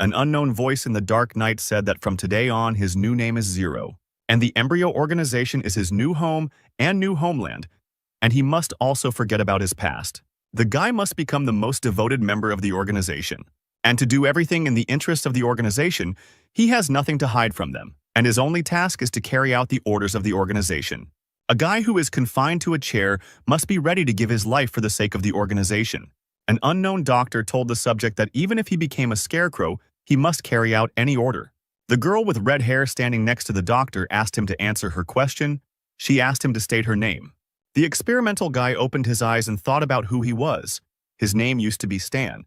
An unknown voice in the dark night said that from today on his new name is Zero, and the embryo organization is his new home and new homeland, and he must also forget about his past. The guy must become the most devoted member of the organization. And to do everything in the interest of the organization, he has nothing to hide from them, and his only task is to carry out the orders of the organization. A guy who is confined to a chair must be ready to give his life for the sake of the organization. An unknown doctor told the subject that even if he became a scarecrow, he must carry out any order. The girl with red hair standing next to the doctor asked him to answer her question. She asked him to state her name. The experimental guy opened his eyes and thought about who he was. His name used to be Stan.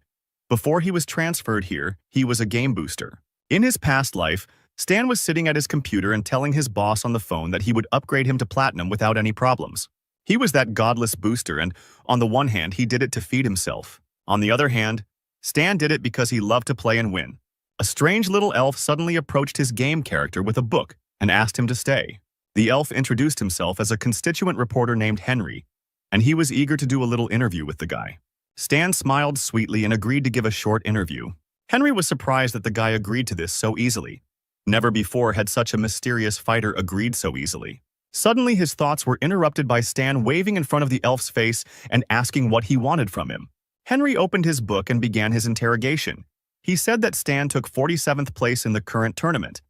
Before he was transferred here, he was a game booster. In his past life, Stan was sitting at his computer and telling his boss on the phone that he would upgrade him to platinum without any problems. He was that godless booster, and on the one hand, he did it to feed himself. On the other hand, Stan did it because he loved to play and win. A strange little elf suddenly approached his game character with a book and asked him to stay. The elf introduced himself as a constituent reporter named Henry, and he was eager to do a little interview with the guy. Stan smiled sweetly and agreed to give a short interview. Henry was surprised that the guy agreed to this so easily. Never before had such a mysterious fighter agreed so easily. Suddenly his thoughts were interrupted by Stan waving in front of the elf's face and asking what he wanted from him. Henry opened his book and began his interrogation. He said that Stan took 47th place in the current tournament.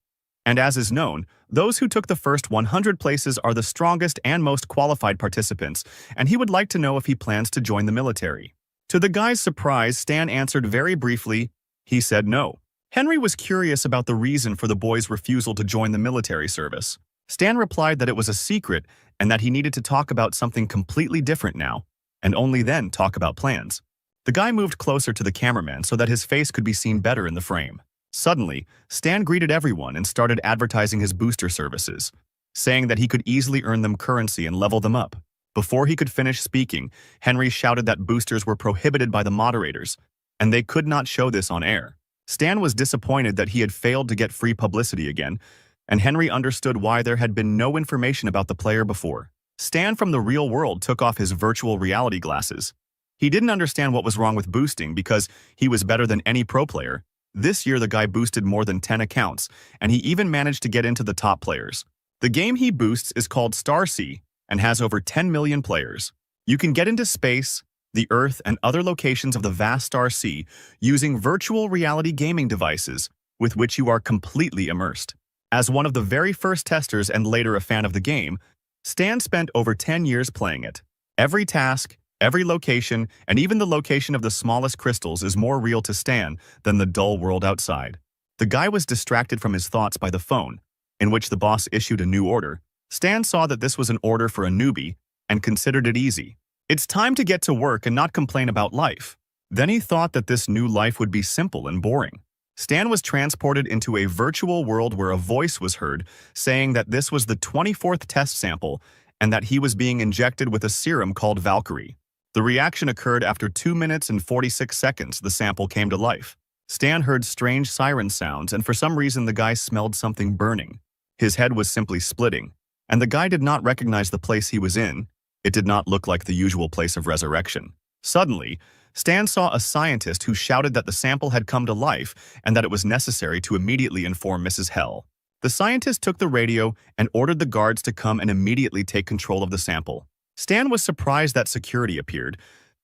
And as is known, those who took the first 100 places are the strongest and most qualified participants, and he would like to know if he plans to join the military. To the guy's surprise, Stan answered very briefly. He said no. Henry was curious about the reason for the boy's refusal to join the military service. Stan replied that it was a secret and that he needed to talk about something completely different now, and only then talk about plans. The guy moved closer to the cameraman so that his face could be seen better in the frame. Suddenly, Stan greeted everyone and started advertising his booster services, saying that he could easily earn them currency and level them up. Before he could finish speaking, Henry shouted that boosters were prohibited by the moderators, and they could not show this on air. Stan was disappointed that he had failed to get free publicity again, and Henry understood why there had been no information about the player before. Stan from the real world took off his virtual reality glasses. He didn't understand what was wrong with boosting because he was better than any pro player. This year the guy boosted more than 10 accounts, and he even managed to get into the top players. The game he boosts is called Star Sea and has over 10 million players. You can get into space, the Earth, and other locations of the vast Star Sea using virtual reality gaming devices with which you are completely immersed. As one of the very first testers and later a fan of the game, Stan spent over 10 years playing it. Every task, every location, and even the location of the smallest crystals is more real to Stan than the dull world outside. The guy was distracted from his thoughts by the phone, in which the boss issued a new order. Stan saw that this was an order for a newbie and considered it easy. It's time to get to work and not complain about life. Then he thought that this new life would be simple and boring. Stan was transported into a virtual world where a voice was heard saying that this was the 24th test sample and that he was being injected with a serum called Valkyrie. The reaction occurred after 2 minutes and 46 seconds the sample came to life. Stan heard strange siren sounds, and for some reason the guy smelled something burning. His head was simply splitting, and the guy did not recognize the place he was in. It did not look like the usual place of resurrection. Suddenly, Stan saw a scientist who shouted that the sample had come to life and that it was necessary to immediately inform Mrs. Hell. The scientist took the radio and ordered the guards to come and immediately take control of the sample. Stan was surprised that security appeared.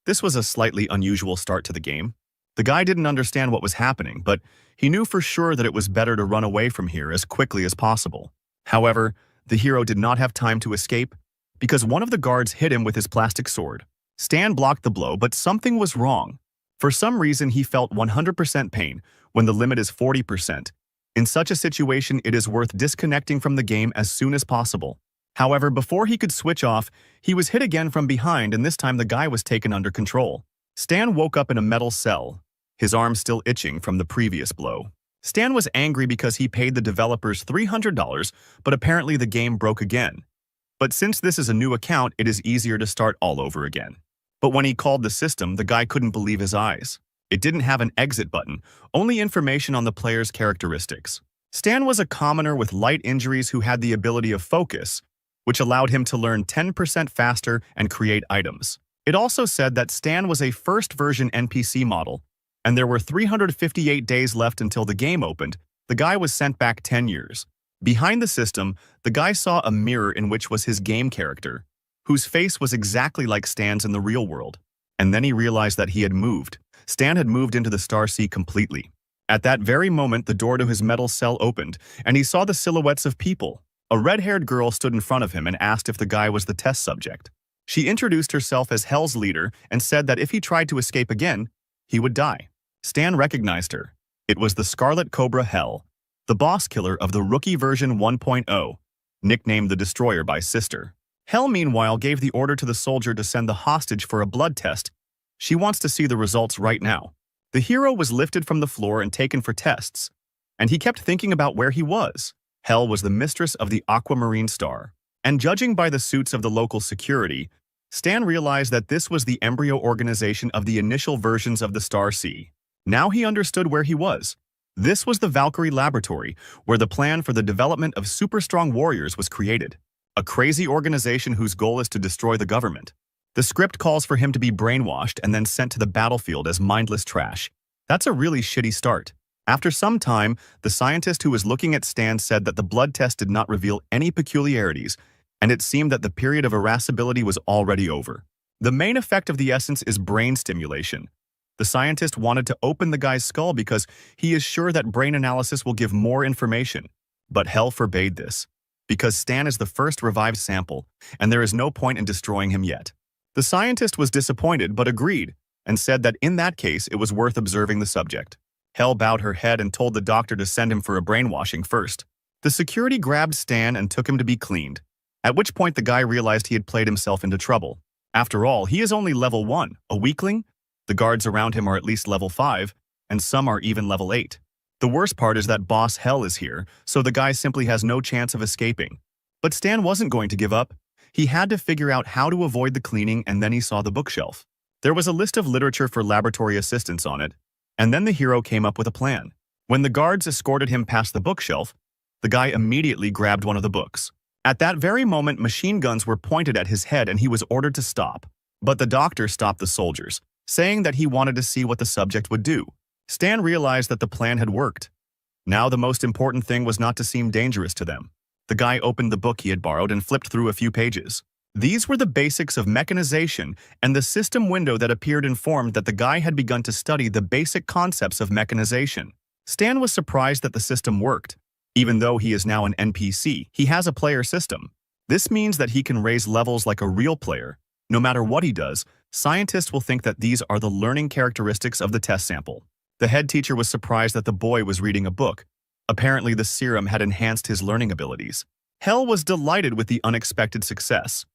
This was a slightly unusual start to the game. The guy didn't understand what was happening, but he knew for sure that it was better to run away from here as quickly as possible. However, the hero did not have time to escape because one of the guards hit him with his plastic sword. Stan blocked the blow, but something was wrong. For some reason, he felt 100% pain when the limit is 40%. In such a situation, it is worth disconnecting from the game as soon as possible. However, before he could switch off, he was hit again from behind, and this time the guy was taken under control. Stan woke up in a metal cell, his arm still itching from the previous blow. Stan was angry because he paid the developers $300, but apparently the game broke again. But since this is a new account, it is easier to start all over again. But when he called the system, the guy couldn't believe his eyes. It didn't have an exit button, only information on the player's characteristics. Stan was a commoner with light injuries who had the ability of focus, which allowed him to learn 10% faster and create items. It also said that Stan was a first-version NPC model, and there were 358 days left until the game opened, the guy was sent back 10 years. Behind the system, the guy saw a mirror in which was his game character, whose face was exactly like Stan's in the real world. And then he realized that he had moved. Stan had moved into the Star Sea completely. At that very moment, the door to his metal cell opened, and he saw the silhouettes of people. A red-haired girl stood in front of him and asked if the guy was the test subject. She introduced herself as Hell's leader and said that if he tried to escape again, he would die. Stan recognized her. It was the Scarlet Cobra Hell, the boss killer of the rookie version 1.0, nicknamed the Destroyer by Sister. Hell, meanwhile, gave the order to the soldier to send the hostage for a blood test. She wants to see the results right now. The hero was lifted from the floor and taken for tests, and he kept thinking about where he was. Hell was the mistress of the Aquamarine Star, and judging by the suits of the local security, Stan realized that this was the embryo organization of the initial versions of the Star Sea. Now he understood where he was. This was the Valkyrie Laboratory, where the plan for the development of super-strong warriors was created. A crazy organization whose goal is to destroy the government. The script calls for him to be brainwashed and then sent to the battlefield as mindless trash. That's a really shitty start. After some time, the scientist who was looking at Stan said that the blood test did not reveal any peculiarities, and it seemed that the period of irascibility was already over. The main effect of the essence is brain stimulation. The scientist wanted to open the guy's skull because he is sure that brain analysis will give more information. But Hell forbade this, because Stan is the first revived sample, and there is no point in destroying him yet. The scientist was disappointed but agreed, and said that in that case it was worth observing the subject. Hell bowed her head and told the doctor to send him for a brainwashing first. The security grabbed Stan and took him to be cleaned, at which point the guy realized he had played himself into trouble. After all, he is only level 1, a weakling. The guards around him are at least level 5, and some are even level 8. The worst part is that Boss Hell is here, so the guy simply has no chance of escaping. But Stan wasn't going to give up. He had to figure out how to avoid the cleaning, and then he saw the bookshelf. There was a list of literature for laboratory assistants on it, and then the hero came up with a plan. When the guards escorted him past the bookshelf, the guy immediately grabbed one of the books. At that very moment, machine guns were pointed at his head and he was ordered to stop. But the doctor stopped the soldiers, saying that he wanted to see what the subject would do. Stan realized that the plan had worked. Now the most important thing was not to seem dangerous to them. The guy opened the book he had borrowed and flipped through a few pages. These were the basics of mechanization, and the system window that appeared informed that the guy had begun to study the basic concepts of mechanization. Stan was surprised that the system worked. Even though he is now an NPC, he has a player system. This means that he can raise levels like a real player. No matter what he does, scientists will think that these are the learning characteristics of the test sample. The head teacher was surprised that the boy was reading a book. Apparently, the serum had enhanced his learning abilities. Hell was delighted with the unexpected success.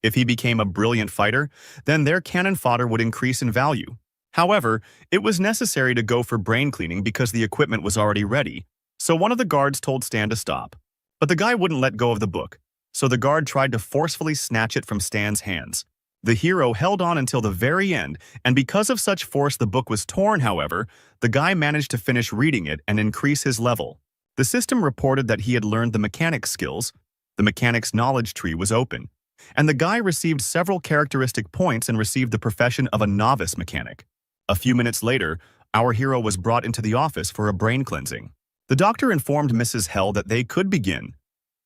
If he became a brilliant fighter, then their cannon fodder would increase in value. However, it was necessary to go for brain cleaning because the equipment was already ready, so one of the guards told Stan to stop. But the guy wouldn't let go of the book, so the guard tried to forcefully snatch it from Stan's hands. The hero held on until the very end, and because of such force the book was torn. However, the guy managed to finish reading it and increase his level. The system reported that he had learned the mechanics skills. The mechanics knowledge tree was open, and the guy received several characteristic points and received the profession of a novice mechanic. A few minutes later, our hero was brought into the office for a brain cleansing. The doctor informed Mrs. Hell that they could begin.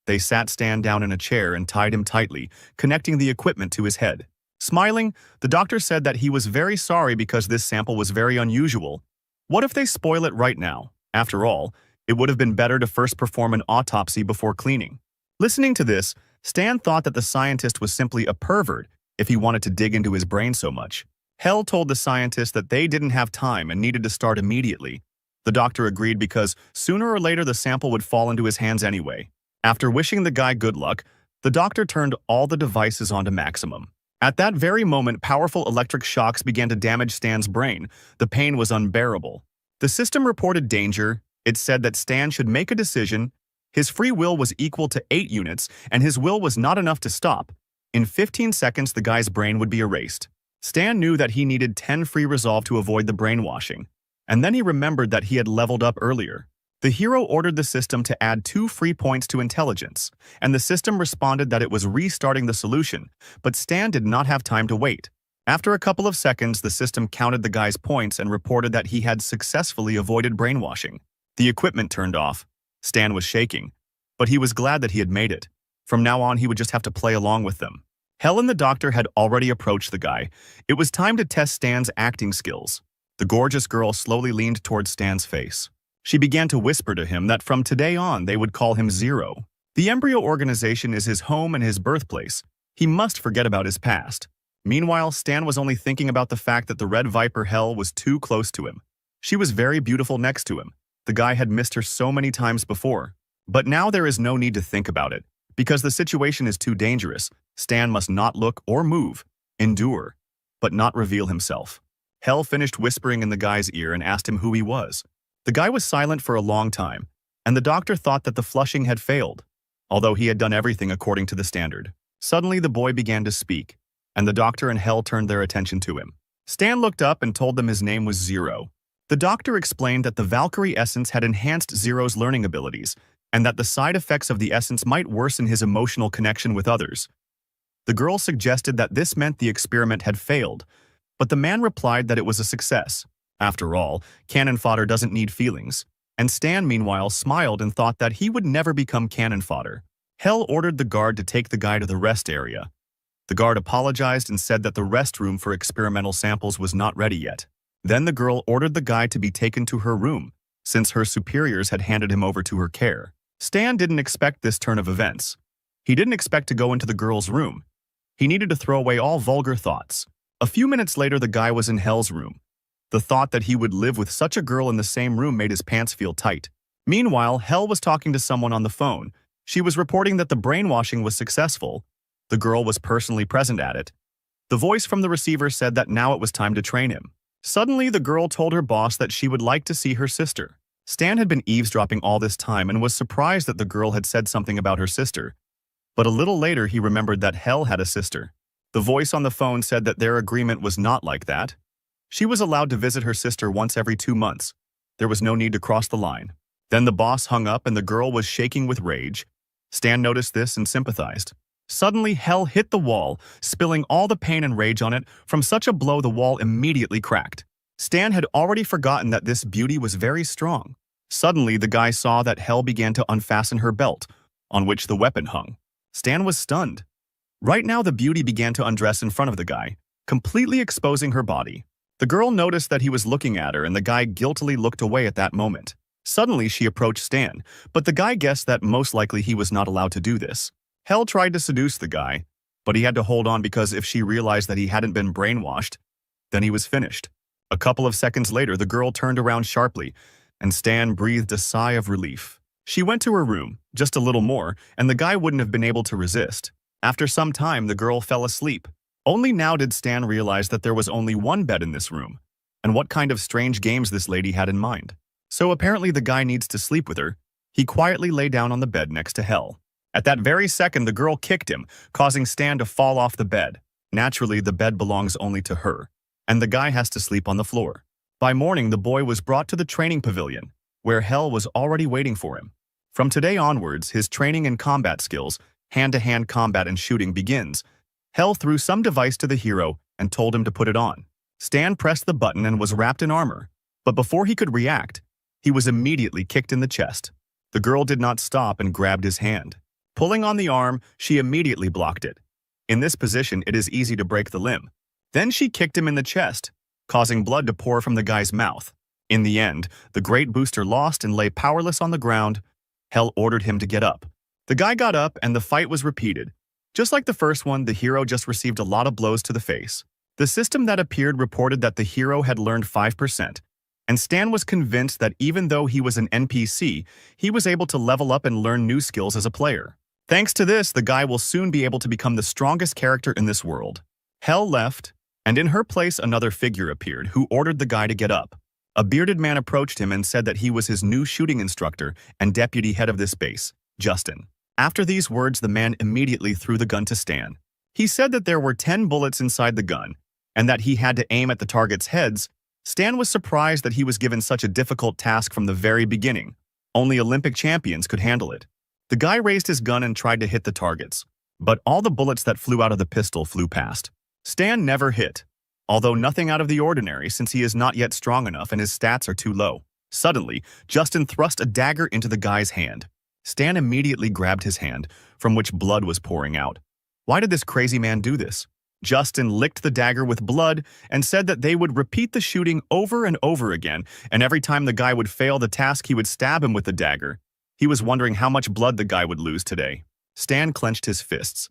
They sat Stan down in a chair and tied him tightly, connecting the equipment to his head. Smiling, the doctor said that he was very sorry because this sample was very unusual. What if they spoil it right now? After all, it would have been better to first perform an autopsy before cleaning. Listening to this, Stan thought that the scientist was simply a pervert if he wanted to dig into his brain so much. Hell told the scientist that they didn't have time and needed to start immediately. The doctor agreed because sooner or later the sample would fall into his hands anyway. After wishing the guy good luck, the doctor turned all the devices onto maximum. At that very moment, powerful electric shocks began to damage Stan's brain. The pain was unbearable. The system reported danger. It said that Stan should make a decision. His free will was equal to 8 units, and his will was not enough to stop. In 15 seconds, the guy's brain would be erased. Stan knew that he needed 10 free resolve to avoid the brainwashing, and then he remembered that he had leveled up earlier. The hero ordered the system to add 2 free points to intelligence, and the system responded that it was restarting the solution, but Stan did not have time to wait. After a couple of seconds, the system counted the guy's points and reported that he had successfully avoided brainwashing. The equipment turned off. Stan was shaking, but he was glad that he had made it. From now on, he would just have to play along with them. Hell and the doctor had already approached the guy. It was time to test Stan's acting skills. The gorgeous girl slowly leaned towards Stan's face. She began to whisper to him that from today on they would call him Zero. The embryo organization is his home and his birthplace. He must forget about his past. Meanwhile, Stan was only thinking about the fact that the Red Viper Hell was too close to him. She was very beautiful next to him. The guy had missed her so many times before. But now there is no need to think about it. Because the situation is too dangerous, Stan must not look or move, endure, but not reveal himself. Hell finished whispering in the guy's ear and asked him who he was. The guy was silent for a long time, and the doctor thought that the flushing had failed, although he had done everything according to the standard. Suddenly the boy began to speak, and the doctor and Hell turned their attention to him. Stan looked up and told them his name was Zero. The doctor explained that the Valkyrie essence had enhanced Zero's learning abilities, and that the side effects of the essence might worsen his emotional connection with others. The girl suggested that this meant the experiment had failed, but the man replied that it was a success. After all, cannon fodder doesn't need feelings, and Stan meanwhile smiled and thought that he would never become cannon fodder. Hell ordered the guard to take the guy to the rest area. The guard apologized and said that the restroom for experimental samples was not ready yet. Then the girl ordered the guy to be taken to her room, since her superiors had handed him over to her care. Stan didn't expect this turn of events. He didn't expect to go into the girl's room. He needed to throw away all vulgar thoughts. A few minutes later, the guy was in Hell's room. The thought that he would live with such a girl in the same room made his pants feel tight. Meanwhile, Hell was talking to someone on the phone. She was reporting that the brainwashing was successful. The girl was personally present at it. The voice from the receiver said that now it was time to train him. Suddenly, the girl told her boss that she would like to see her sister. Stan had been eavesdropping all this time and was surprised that the girl had said something about her sister. But a little later, he remembered that Hell had a sister. The voice on the phone said that their agreement was not like that. She was allowed to visit her sister once every 2 months. There was no need to cross the line. Then the boss hung up and the girl was shaking with rage. Stan noticed this and sympathized. Suddenly, Hell hit the wall, spilling all the pain and rage on it. From such a blow, the wall immediately cracked. Stan had already forgotten that this beauty was very strong. Suddenly, the guy saw that Hell began to unfasten her belt, on which the weapon hung. Stan was stunned. Right now, the beauty began to undress in front of the guy, completely exposing her body. The girl noticed that he was looking at her, and the guy guiltily looked away at that moment. Suddenly, she approached Stan, but the guy guessed that most likely he was not allowed to do this. Hell tried to seduce the guy, but he had to hold on because if she realized that he hadn't been brainwashed, then he was finished. A couple of seconds later, the girl turned around sharply, and Stan breathed a sigh of relief. She went to her room, just a little more, and the guy wouldn't have been able to resist. After some time, the girl fell asleep. Only now did Stan realize that there was only one bed in this room, and what kind of strange games this lady had in mind. So apparently the guy needs to sleep with her. He quietly lay down on the bed next to Hell. At that very second, the girl kicked him, causing Stan to fall off the bed. Naturally, the bed belongs only to her, and the guy has to sleep on the floor. By morning, the boy was brought to the training pavilion, where Hell was already waiting for him. From today onwards, his training in combat skills, hand-to-hand combat and shooting begins. Hell threw some device to the hero and told him to put it on. Stan pressed the button and was wrapped in armor, but before he could react, he was immediately kicked in the chest. The girl did not stop and grabbed his hand. Pulling on the arm, she immediately blocked it. In this position, it is easy to break the limb. Then she kicked him in the chest, causing blood to pour from the guy's mouth. In the end, the great booster lost and lay powerless on the ground. Hell ordered him to get up. The guy got up and the fight was repeated. Just like the first one, the hero just received a lot of blows to the face. The system that appeared reported that the hero had learned 5%, and Stan was convinced that even though he was an NPC, he was able to level up and learn new skills as a player. Thanks to this, the guy will soon be able to become the strongest character in this world. Hell left, and in her place another figure appeared who ordered the guy to get up. A bearded man approached him and said that he was his new shooting instructor and deputy head of this base, Justin. After these words, the man immediately threw the gun to Stan. He said that there were 10 bullets inside the gun, and that he had to aim at the target's heads. Stan was surprised that he was given such a difficult task from the very beginning. Only Olympic champions could handle it. The guy raised his gun and tried to hit the targets, but all the bullets that flew out of the pistol flew past. Stan never hit. although nothing out of the ordinary since he is not yet strong enough and his stats are too low. Suddenly, Justin thrust a dagger into the guy's hand. Stan immediately grabbed his hand, from which blood was pouring out. Why did this crazy man do this? Justin licked the dagger with blood and said that they would repeat the shooting over and over again, and every time the guy would fail the task, he would stab him with the dagger. He was wondering how much blood the guy would lose today. Stan clenched his fists.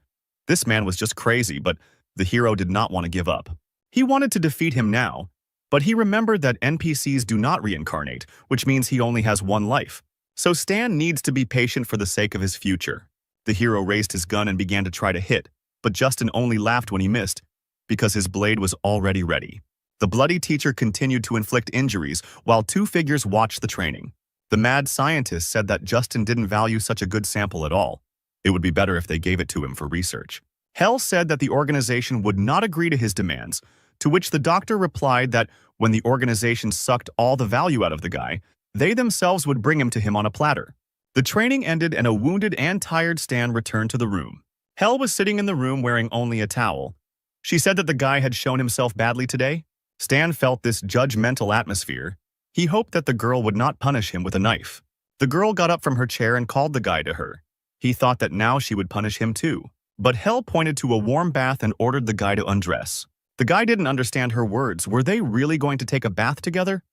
This man was just crazy, but the hero did not want to give up. He wanted to defeat him now, but he remembered that NPCs do not reincarnate, which means he only has one life. So Stan needs to be patient for the sake of his future. The hero raised his gun and began to try to hit, but Justin only laughed when he missed, because his blade was already ready. The bloody teacher continued to inflict injuries while two figures watched the training. The mad scientist said that Justin didn't value such a good sample at all. It would be better if they gave it to him for research. Hell said that the organization would not agree to his demands, to which the doctor replied that when the organization sucked all the value out of the guy, they themselves would bring him to him on a platter. The training ended and a wounded and tired Stan returned to the room. Hell was sitting in the room wearing only a towel. She said that the guy had shown himself badly today. Stan felt this judgmental atmosphere. He hoped that the girl would not punish him with a knife. The girl got up from her chair and called the guy to her. He thought that now she would punish him too. But Hell pointed to a warm bath and ordered the guy to undress. The guy didn't understand her words. Were they really going to take a bath together?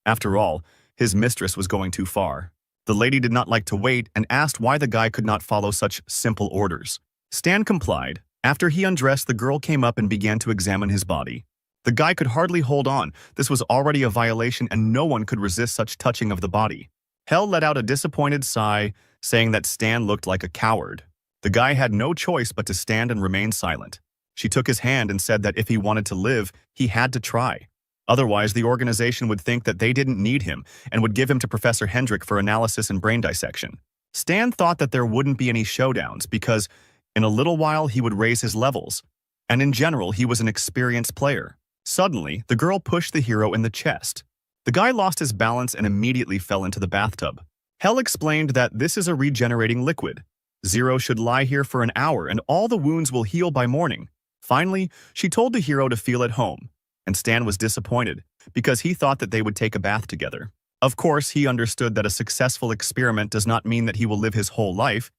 After all, his mistress was going too far. The lady did not like to wait and asked why the guy could not follow such simple orders. Stan complied. After he undressed, the girl came up and began to examine his body. The guy could hardly hold on. This was already a violation and no one could resist such touching of the body. Hell let out a disappointed sigh, saying that Stan looked like a coward. The guy had no choice but to stand and remain silent. She took his hand and said that if he wanted to live, he had to try. Otherwise, the organization would think that they didn't need him and would give him to Professor Hendrik for analysis and brain dissection. Stan thought that there wouldn't be any showdowns because in a little while he would raise his levels, and in general he was an experienced player. Suddenly, the girl pushed the hero in the chest. The guy lost his balance and immediately fell into the bathtub. Hell explained that this is a regenerating liquid. Zero should lie here for an hour and all the wounds will heal by morning. Finally, she told the hero to feel at home, and Stan was disappointed because he thought that they would take a bath together. Of course, he understood that a successful experiment does not mean that he will live his whole life.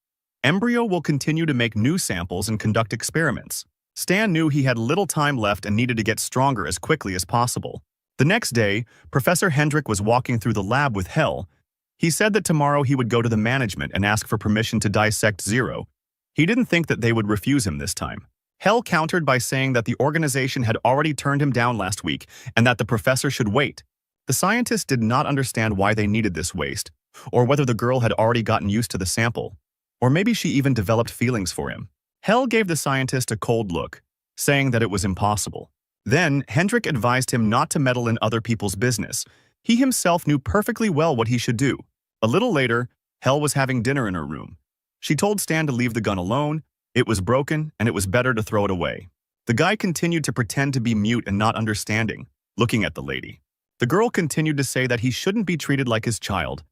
Embryo will continue to make new samples and conduct experiments. Stan knew he had little time left and needed to get stronger as quickly as possible. The next day, Professor Hendrik was walking through the lab with Hell. He said that tomorrow he would go to the management and ask for permission to dissect Zero. He didn't think that they would refuse him this time. Hell countered by saying that the organization had already turned him down last week and that the professor should wait. The scientist did not understand why they needed this waste, or whether the girl had already gotten used to the sample, or maybe she even developed feelings for him. Hell gave the scientist a cold look, saying that it was impossible. Then, Hendrik advised him not to meddle in other people's business. He himself knew perfectly well what he should do. A little later, Hell was having dinner in her room. She told Stan to leave the gun alone. It was broken, and it was better to throw it away. The guy continued to pretend to be mute and not understanding, looking at the lady. The girl continued to say that he shouldn't be treated like his child.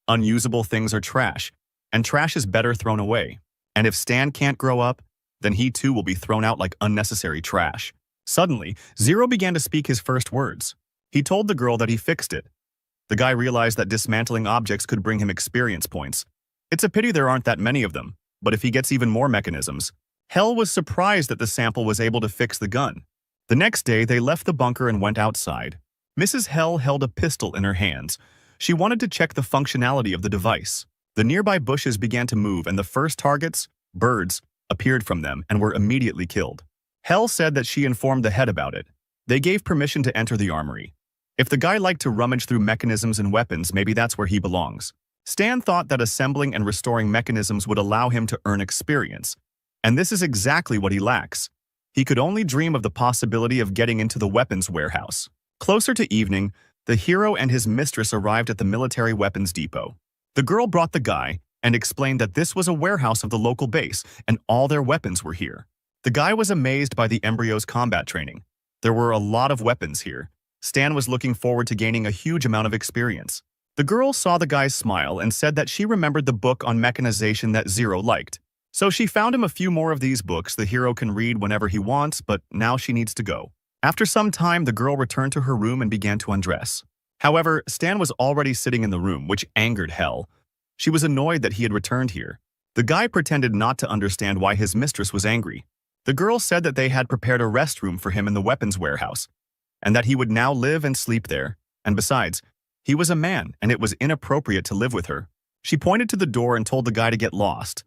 Unusable things are trash, and trash is better thrown away. And if Stan can't grow up, then he too will be thrown out like unnecessary trash. Suddenly, Zero began to speak his first words. He told the girl that he fixed it. The guy realized that dismantling objects could bring him experience points. It's a pity there aren't that many of them, but if he gets even more mechanisms. Hell was surprised that the sample was able to fix the gun. The next day, they left the bunker and went outside. Mrs. Hell held a pistol in her hands. She wanted to check the functionality of the device. The nearby bushes began to move and the first targets, birds, appeared from them and were immediately killed. Hell said that she informed the head about it. They gave permission to enter the armory. If the guy liked to rummage through mechanisms and weapons, maybe that's where he belongs. Stan thought that assembling and restoring mechanisms would allow him to earn experience. And this is exactly what he lacks. He could only dream of the possibility of getting into the weapons warehouse. Closer to evening, the hero and his mistress arrived at the military weapons depot. The girl brought the guy and explained that this was a warehouse of the local base and all their weapons were here. The guy was amazed by the embryo's combat training. There were a lot of weapons here. Stan was looking forward to gaining a huge amount of experience. The girl saw the guy's smile and said that she remembered the book on mechanization that Zero liked. So she found him a few more of these books the hero can read whenever he wants, but now she needs to go. After some time, the girl returned to her room and began to undress. However, Stan was already sitting in the room, which angered Hell. She was annoyed that he had returned here. The guy pretended not to understand why his mistress was angry. The girl said that they had prepared a rest room for him in the weapons warehouse, and that he would now live and sleep there. And besides, he was a man, and it was inappropriate to live with her. She pointed to the door and told the guy to get lost.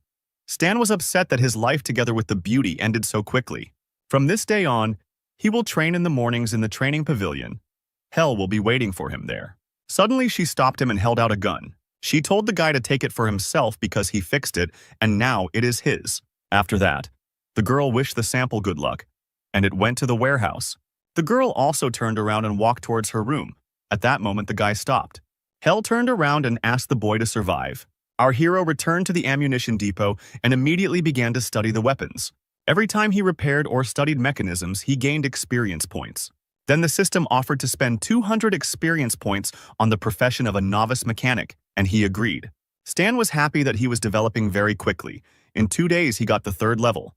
Stan was upset that his life together with the beauty ended so quickly. From this day on, he will train in the mornings in the training pavilion. Hell will be waiting for him there. Suddenly, she stopped him and held out a gun. She told the guy to take it for himself because he fixed it, and now it is his. After that, the girl wished the sample good luck, and it went to the warehouse. The girl also turned around and walked towards her room. At that moment, the guy stopped. Hell turned around and asked the boy to survive. Our hero returned to the ammunition depot and immediately began to study the weapons. Every time he repaired or studied mechanisms, he gained experience points. Then the system offered to spend 200 experience points on the profession of a novice mechanic, and he agreed. Stan was happy that he was developing very quickly. In 2 days, he got the 3rd level.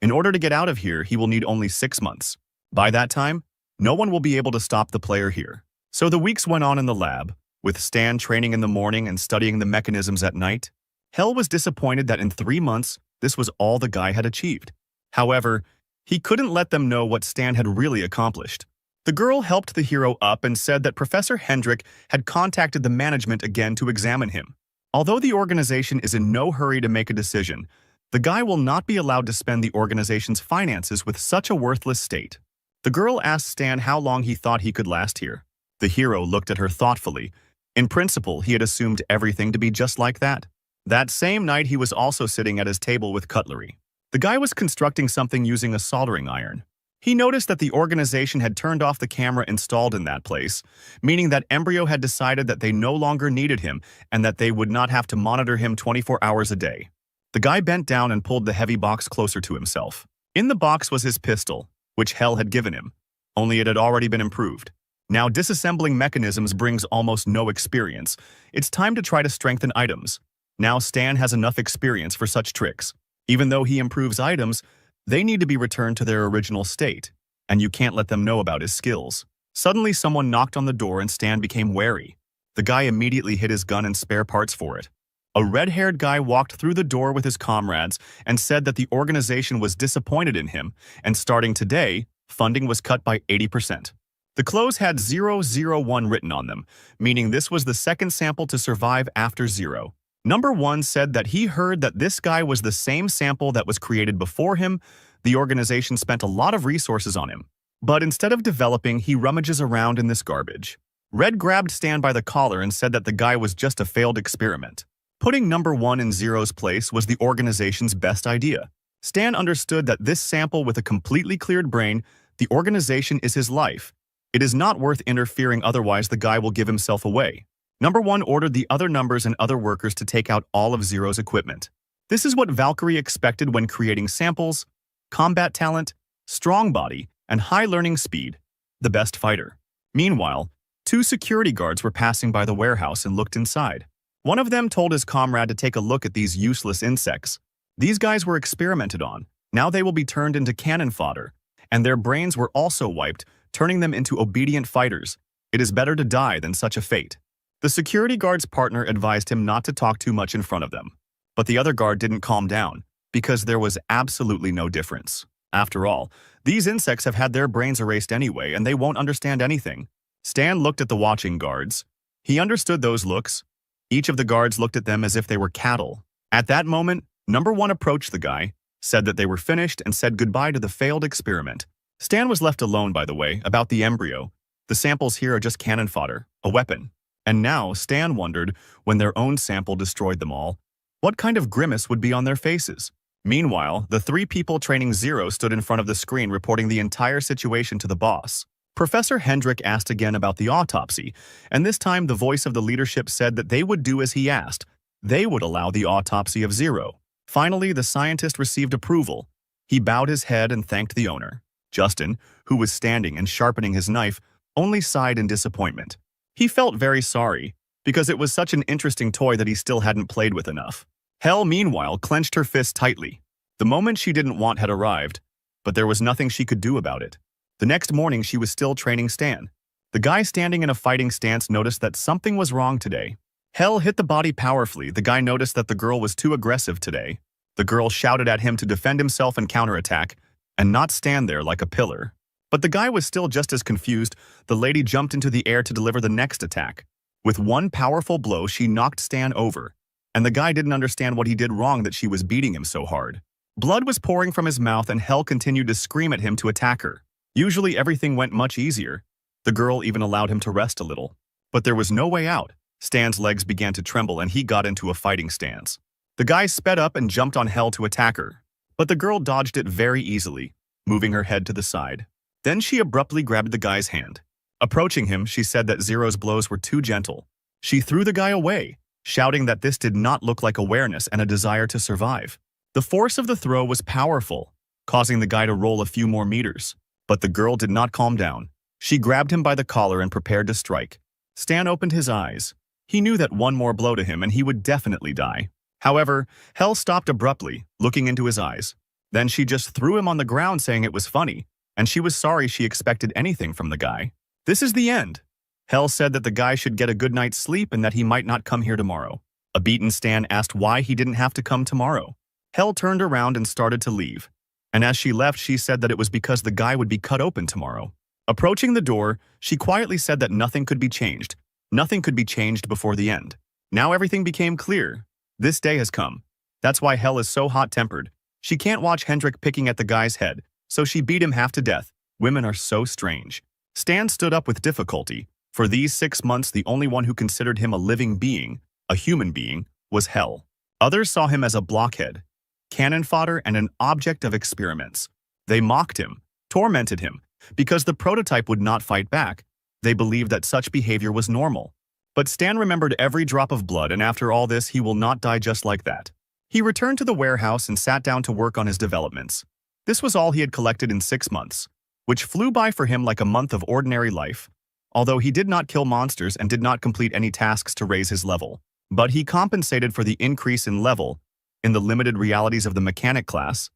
In order to get out of here, he will need only 6 months. By that time, no one will be able to stop the player here. So the weeks went on in the lab, with Stan training in the morning and studying the mechanisms at night. Hell was disappointed that in 3 months, this was all the guy had achieved. However, he couldn't let them know what Stan had really accomplished. The girl helped the hero up and said that Professor Hendrik had contacted the management again to examine him. Although the organization is in no hurry to make a decision, the guy will not be allowed to spend the organization's finances with such a worthless state. The girl asked Stan how long he thought he could last here. The hero looked at her thoughtfully. In principle, he had assumed everything to be just like that. That same night, he was also sitting at his table with cutlery. The guy was constructing something using a soldering iron. He noticed that the organization had turned off the camera installed in that place, meaning that Embryo had decided that they no longer needed him and that they would not have to monitor him 24 hours a day. The guy bent down and pulled the heavy box closer to himself. In the box was his pistol, which Hell had given him, only it had already been improved. Now disassembling mechanisms brings almost no experience. It's time to try to strengthen items. Now Stan has enough experience for such tricks. Even though he improves items, they need to be returned to their original state, and you can't let them know about his skills. Suddenly someone knocked on the door and Stan became wary. The guy immediately hid his gun and spare parts for it. A red-haired guy walked through the door with his comrades and said that the organization was disappointed in him, and starting today, funding was cut by 80%. The clothes had 001 written on them, meaning this was the second sample to survive after 0. Number 1 said that he heard that this guy was the same sample that was created before him. The organization spent a lot of resources on him. But instead of developing, he rummages around in this garbage. Red grabbed Stan by the collar and said that the guy was just a failed experiment. Putting number 1 in Zero's place was the organization's best idea. Stan understood that this sample with a completely cleared brain, the organization is his life. It is not worth interfering, otherwise the guy will give himself away. Number 1 ordered the other numbers and other workers to take out all of Zero's equipment. This is what Valkyrie expected when creating samples: combat talent, strong body, and high learning speed. The best fighter. Meanwhile, 2 security guards were passing by the warehouse and looked inside. One of them told his comrade to take a look at these useless insects. These guys were experimented on. Now they will be turned into cannon fodder, and their brains were also wiped, turning them into obedient fighters. It is better to die than such a fate. The security guard's partner advised him not to talk too much in front of them. But the other guard didn't calm down, because there was absolutely no difference. After all, these insects have had their brains erased anyway, and they won't understand anything. Stan looked at the watching guards. He understood those looks. Each of the guards looked at them as if they were cattle. At that moment, number 1 approached the guy, said that they were finished, and said goodbye to the failed experiment. Stan was left alone, by the way, about the embryo. The samples here are just cannon fodder, a weapon. And now Stan wondered, when their own sample destroyed them all, what kind of grimace would be on their faces. Meanwhile, the 3 people training Zero stood in front of the screen reporting the entire situation to the boss. Professor Hendrik asked again about the autopsy, and this time the voice of the leadership said that they would do as he asked. They would allow the autopsy of Zero. Finally, the scientist received approval. He bowed his head and thanked the owner. Justin, who was standing and sharpening his knife, only sighed in disappointment. He felt very sorry, because it was such an interesting toy that he still hadn't played with enough. Hell, meanwhile, clenched her fist tightly. The moment she didn't want had arrived, but there was nothing she could do about it. The next morning, she was still training Stan. The guy standing in a fighting stance noticed that something was wrong today. Hell hit the body powerfully. The guy noticed that the girl was too aggressive today. The girl shouted at him to defend himself and counterattack, and not stand there like a pillar. But the guy was still just as confused. The lady jumped into the air to deliver the next attack. With one powerful blow, she knocked Stan over, and the guy didn't understand what he did wrong that she was beating him so hard. Blood was pouring from his mouth, and Hell continued to scream at him to attack her. Usually everything went much easier. The girl even allowed him to rest a little. But there was no way out. Stan's legs began to tremble, and he got into a fighting stance. The guy sped up and jumped on Hell to attack her. But the girl dodged it very easily, moving her head to the side. Then she abruptly grabbed the guy's hand. Approaching him, she said that Zero's blows were too gentle. She threw the guy away, shouting that this did not look like awareness and a desire to survive. The force of the throw was powerful, causing the guy to roll a few more meters. But the girl did not calm down. She grabbed him by the collar and prepared to strike. Stan opened his eyes. He knew that one more blow to him and he would definitely die. However, Hell stopped abruptly, looking into his eyes. Then she just threw him on the ground, saying it was funny, and she was sorry she expected anything from the guy. This is the end. Hell said that the guy should get a good night's sleep and that he might not come here tomorrow. A beaten Stan asked why he didn't have to come tomorrow. Hell turned around and started to leave. And as she left, she said that it was because the guy would be cut open tomorrow. Approaching the door, she quietly said that nothing could be changed. Nothing could be changed before the end. Now everything became clear. This day has come. That's why Hell is so hot-tempered. She can't watch Hendrik picking at the guy's head, so she beat him half to death. Women are so strange. Stan stood up with difficulty. For these 6 months, the only one who considered him a living being, a human being, was Hell. Others saw him as a blockhead, cannon fodder, and an object of experiments. They mocked him, tormented him, because the prototype would not fight back. They believed that such behavior was normal. But Stan remembered every drop of blood, and after all this, he will not die just like that. He returned to the warehouse and sat down to work on his developments. This was all he had collected in 6 months, which flew by for him like a month of ordinary life. Although he did not kill monsters and did not complete any tasks to raise his level. But he compensated for the increase in level in the limited realities of the mechanic class.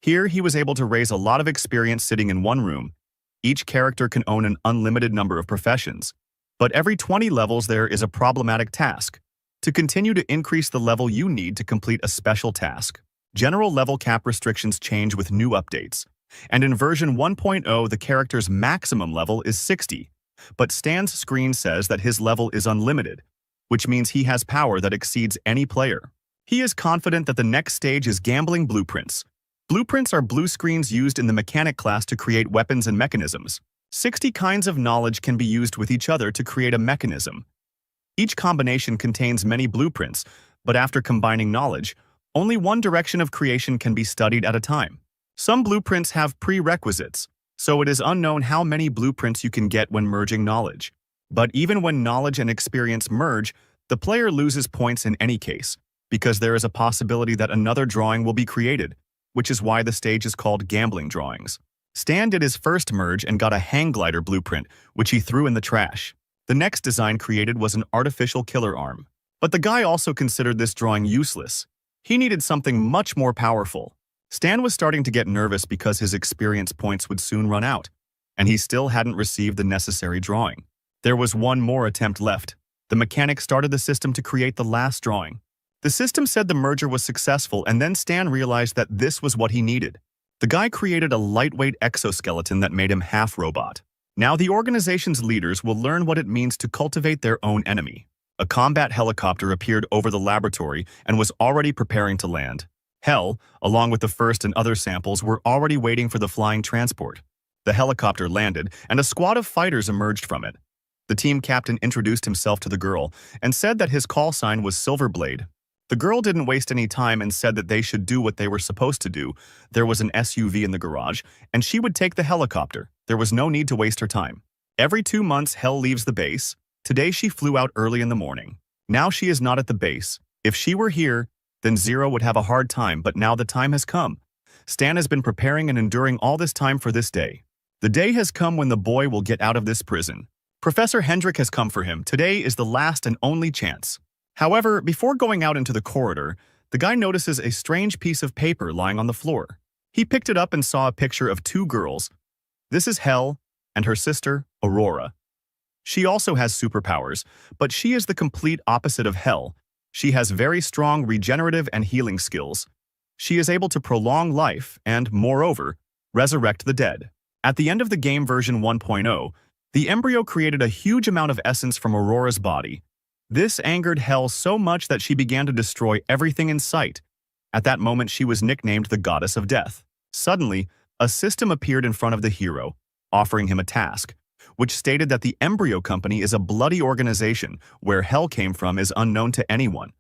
Here he was able to raise a lot of experience sitting in one room. Each character can own an unlimited number of professions. But every 20 levels there is a problematic task. To continue to increase the level, you need to complete a special task. General level cap restrictions change with new updates. And in version 1.0, the character's maximum level is 60. But Stan's screen says that his level is unlimited, which means he has power that exceeds any player. He is confident that the next stage is gambling blueprints. Blueprints are blue screens used in the mechanic class to create weapons and mechanisms. 60 kinds of knowledge can be used with each other to create a mechanism. Each combination contains many blueprints, but after combining knowledge, only one direction of creation can be studied at a time. Some blueprints have prerequisites, so it is unknown how many blueprints you can get when merging knowledge. But even when knowledge and experience merge, the player loses points in any case, because there is a possibility that another drawing will be created, which is why the stage is called gambling drawings. Stan did his first merge and got a hang glider blueprint, which he threw in the trash. The next design created was an artificial killer arm. But the guy also considered this drawing useless. He needed something much more powerful. Stan was starting to get nervous because his experience points would soon run out, and he still hadn't received the necessary drawing. There was one more attempt left. The mechanic started the system to create the last drawing. The system said the merger was successful, and then Stan realized that this was what he needed. The guy created a lightweight exoskeleton that made him half robot. Now the organization's leaders will learn what it means to cultivate their own enemy. A combat helicopter appeared over the laboratory and was already preparing to land. Hell, along with the first and other samples, were already waiting for the flying transport. The helicopter landed, and a squad of fighters emerged from it. The team captain introduced himself to the girl and said that his call sign was Silverblade. The girl didn't waste any time and said that they should do what they were supposed to do. There was an SUV in the garage, and she would take the helicopter. There was no need to waste her time. Every 2 months, Hell leaves the base. Today she flew out early in the morning. Now she is not at the base. If she were here, then Zero would have a hard time, but now the time has come. Stan has been preparing and enduring all this time for this day. The day has come when the boy will get out of this prison. Professor Hendrik has come for him. Today is the last and only chance. However, before going out into the corridor, the guy notices a strange piece of paper lying on the floor. He picked it up and saw a picture of 2 girls. This is Hell and her sister, Aurora. She also has superpowers, but she is the complete opposite of Hell. She has very strong regenerative and healing skills. She is able to prolong life and, moreover, resurrect the dead. At the end of the game version 1.0, the embryo created a huge amount of essence from Aurora's body. This angered Hell so much that she began to destroy everything in sight. At that moment, she was nicknamed the Goddess of Death. Suddenly, a system appeared in front of the hero, offering him a task, which stated that the Embryo Company is a bloody organization. Where Hell came from is unknown to anyone.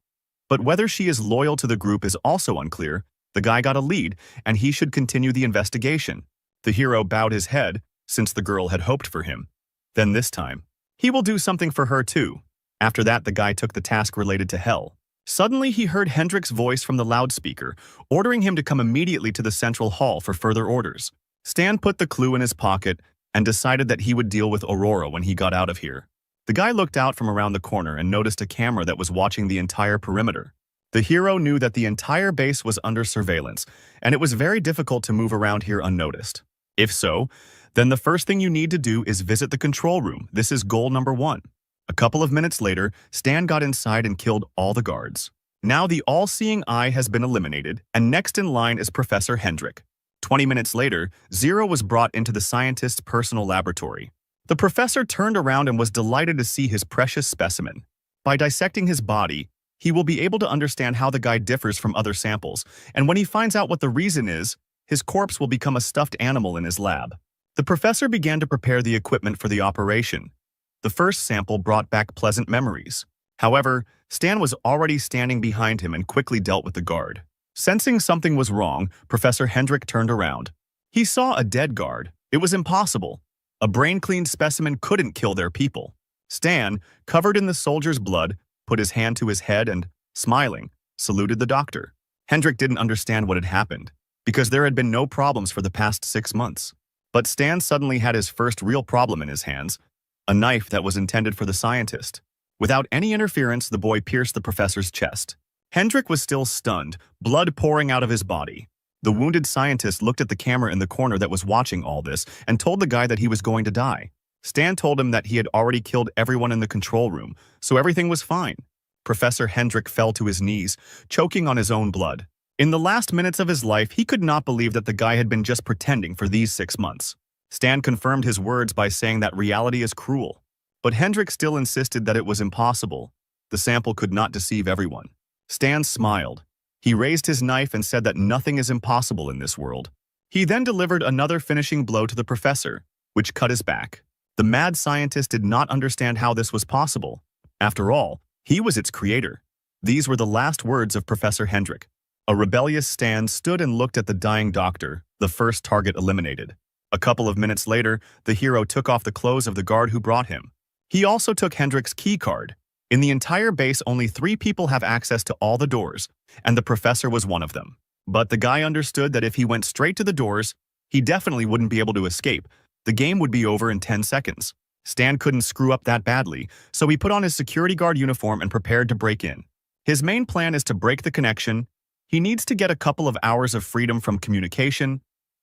But whether she is loyal to the group is also unclear. The guy got a lead, and he should continue the investigation. The hero bowed his head, since the girl had hoped for him. Then this time, he will do something for her too. After that, the guy took the task related to Hell. Suddenly, he heard Hendrik's voice from the loudspeaker, ordering him to come immediately to the central hall for further orders. Stan put the clue in his pocket and decided that he would deal with Aurora when he got out of here. The guy looked out from around the corner and noticed a camera that was watching the entire perimeter. The hero knew that the entire base was under surveillance, and it was very difficult to move around here unnoticed. If so, then the first thing you need to do is visit the control room. This is goal number 1. A couple of minutes later, Stan got inside and killed all the guards. Now the all-seeing eye has been eliminated, and next in line is Professor Hendrik. 20 minutes later, Zero was brought into the scientist's personal laboratory. The professor turned around and was delighted to see his precious specimen. By dissecting his body, he will be able to understand how the guy differs from other samples, and when he finds out what the reason is, his corpse will become a stuffed animal in his lab. The professor began to prepare the equipment for the operation. The first sample brought back pleasant memories. However, Stan was already standing behind him and quickly dealt with the guard. Sensing something was wrong, Professor Hendrik turned around. He saw a dead guard. It was impossible. A brain-cleaned specimen couldn't kill their people. Stan, covered in the soldier's blood, put his hand to his head and, smiling, saluted the doctor. Hendrik didn't understand what had happened, because there had been no problems for the past 6 months. But Stan suddenly had his first real problem in his hands, a knife that was intended for the scientist. Without any interference, the boy pierced the professor's chest. Hendrik was still stunned, blood pouring out of his body. The wounded scientist looked at the camera in the corner that was watching all this and told the guy that he was going to die. Stan told him that he had already killed everyone in the control room, so everything was fine. Professor Hendrik fell to his knees, choking on his own blood. In the last minutes of his life, he could not believe that the guy had been just pretending for these 6 months. Stan confirmed his words by saying that reality is cruel. But Hendrik still insisted that it was impossible. The sample could not deceive everyone. Stan smiled. He raised his knife and said that nothing is impossible in this world. He then delivered another finishing blow to the professor, which cut his back. The mad scientist did not understand how this was possible. After all, he was its creator. These were the last words of Professor Hendrik. A rebellious Stan stood and looked at the dying doctor, the first target eliminated. A couple of minutes later, the hero took off the clothes of the guard who brought him. He also took Hendrik's key card. In the entire base, only 3 people have access to all the doors, and the professor was one of them. But the guy understood that if he went straight to the doors, he definitely wouldn't be able to escape. The game would be over in 10 seconds. Stan couldn't screw up that badly, so he put on his security guard uniform and prepared to break in. His main plan is to break the connection. He needs to get a couple of hours of freedom from communication.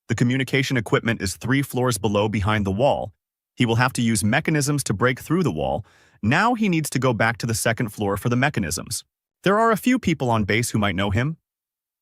The communication equipment is 3 floors below behind the wall. He will have to use mechanisms to break through the wall. Now he needs to go back to the 2nd floor for the mechanisms. There are a few people on base who might know him.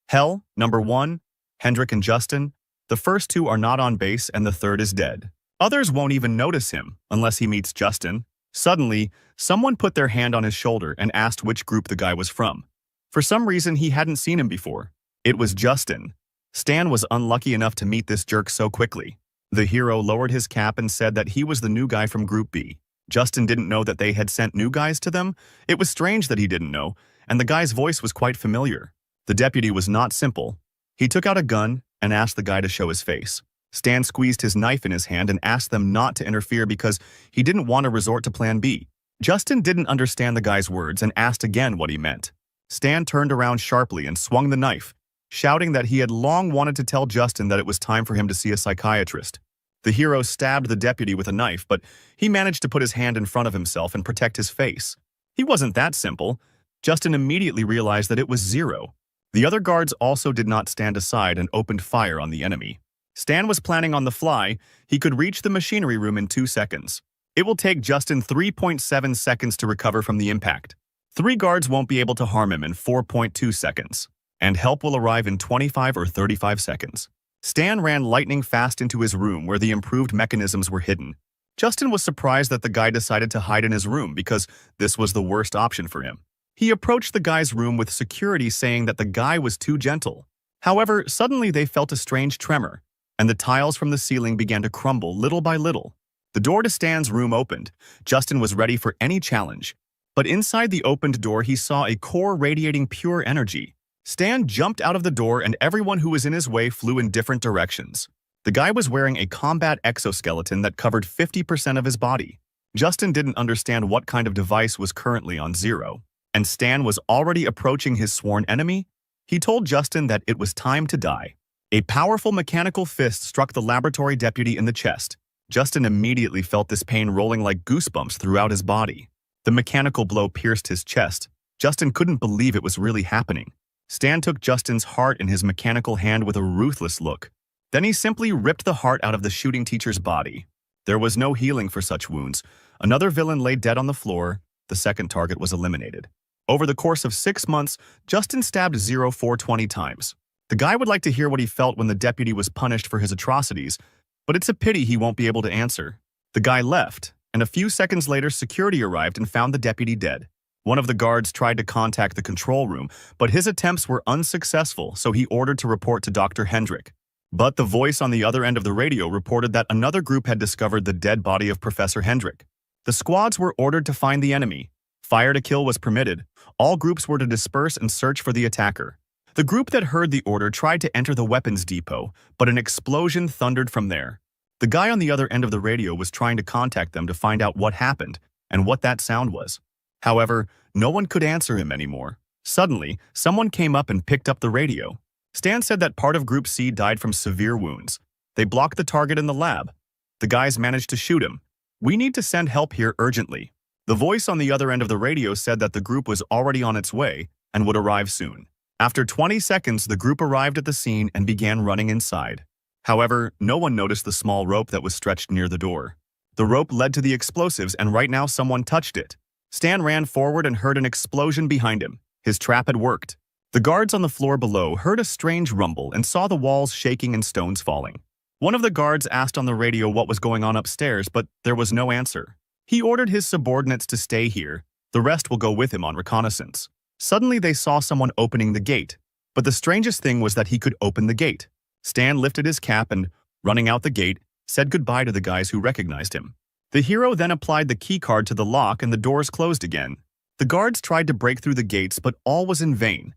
Hell, number 1, Hendrik and Justin. The first 2 are not on base and the 3rd is dead. Others won't even notice him unless he meets Justin. Suddenly, someone put their hand on his shoulder and asked which group the guy was from. For some reason, he hadn't seen him before. It was Justin. Stan was unlucky enough to meet this jerk so quickly. The hero lowered his cap and said that he was the new guy from Group B. Justin didn't know that they had sent new guys to them. It was strange that he didn't know, and the guy's voice was quite familiar. The deputy was not simple. He took out a gun and asked the guy to show his face. Stan squeezed his knife in his hand and asked them not to interfere because he didn't want to resort to Plan B. Justin didn't understand the guy's words and asked again what he meant. Stan turned around sharply and swung the knife, shouting that he had long wanted to tell Justin that it was time for him to see a psychiatrist. The hero stabbed the deputy with a knife, but he managed to put his hand in front of himself and protect his face. He wasn't that simple. Justin immediately realized that it was Zero. The other guards also did not stand aside and opened fire on the enemy. Stan was planning on the fly. He could reach the machinery room in 2 seconds. It will take Justin 3.7 seconds to recover from the impact. 3 guards won't be able to harm him in 4.2 seconds, and help will arrive in 25 or 35 seconds. Stan ran lightning fast into his room where the improved mechanisms were hidden. Justin was surprised that the guy decided to hide in his room because this was the worst option for him. He approached the guy's room with security saying that the guy was too gentle. However, suddenly they felt a strange tremor, and the tiles from the ceiling began to crumble little by little. The door to Stan's room opened. Justin was ready for any challenge. But inside the opened door, he saw a core radiating pure energy. Stan jumped out of the door and everyone who was in his way flew in different directions. The guy was wearing a combat exoskeleton that covered 50% of his body. Justin didn't understand what kind of device was currently on Zero, and Stan was already approaching his sworn enemy. He told Justin that it was time to die. A powerful mechanical fist struck the laboratory deputy in the chest. Justin immediately felt this pain rolling like goosebumps throughout his body. The mechanical blow pierced his chest. Justin couldn't believe it was really happening. Stan took Justin's heart in his mechanical hand with a ruthless look. Then he simply ripped the heart out of the shooting teacher's body. There was no healing for such wounds. Another villain lay dead on the floor. The second target was eliminated. Over the course of 6 months, Justin stabbed Zero 420 times. The guy would like to hear what he felt when the deputy was punished for his atrocities, but it's a pity he won't be able to answer. The guy left, and a few seconds later security arrived and found the deputy dead. One of the guards tried to contact the control room, but his attempts were unsuccessful, so he ordered to report to Dr. Hendrik. But the voice on the other end of the radio reported that another group had discovered the dead body of Professor Hendrik. The squads were ordered to find the enemy. Fire to kill was permitted. All groups were to disperse and search for the attacker. The group that heard the order tried to enter the weapons depot, but an explosion thundered from there. The guy on the other end of the radio was trying to contact them to find out what happened and what that sound was. However, no one could answer him anymore. Suddenly, someone came up and picked up the radio. Stan said that part of Group C died from severe wounds. They blocked the target in the lab. The guys managed to shoot him. "We need to send help here urgently." The voice on the other end of the radio said that the group was already on its way and would arrive soon. After 20 seconds, the group arrived at the scene and began running inside. However, no one noticed the small rope that was stretched near the door. The rope led to the explosives, and right now someone touched it. Stan ran forward and heard an explosion behind him. His trap had worked. The guards on the floor below heard a strange rumble and saw the walls shaking and stones falling. One of the guards asked on the radio what was going on upstairs, but there was no answer. He ordered his subordinates to stay here. The rest will go with him on reconnaissance. Suddenly they saw someone opening the gate, but the strangest thing was that he could open the gate. Stan lifted his cap and, running out the gate, said goodbye to the guys who recognized him. The hero then applied the keycard to the lock and the doors closed again. The guards tried to break through the gates, but all was in vain,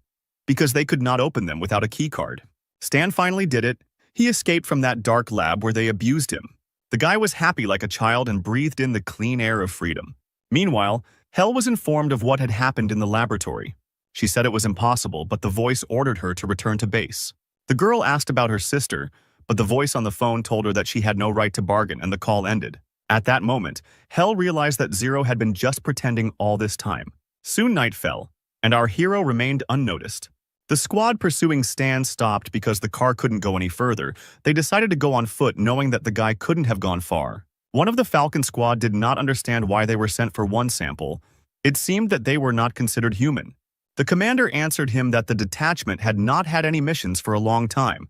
because they could not open them without a keycard. Stan finally did it. He escaped from that dark lab where they abused him. The guy was happy like a child and breathed in the clean air of freedom. Meanwhile, Hel was informed of what had happened in the laboratory. She said it was impossible, but the voice ordered her to return to base. The girl asked about her sister, but the voice on the phone told her that she had no right to bargain and the call ended. At that moment, Hel realized that Zero had been just pretending all this time. Soon night fell, and our hero remained unnoticed. The squad pursuing Stan stopped because the car couldn't go any further. They decided to go on foot knowing that the guy couldn't have gone far. One of the Falcon squad did not understand why they were sent for one sample. It seemed that they were not considered human. The commander answered him that the detachment had not had any missions for a long time.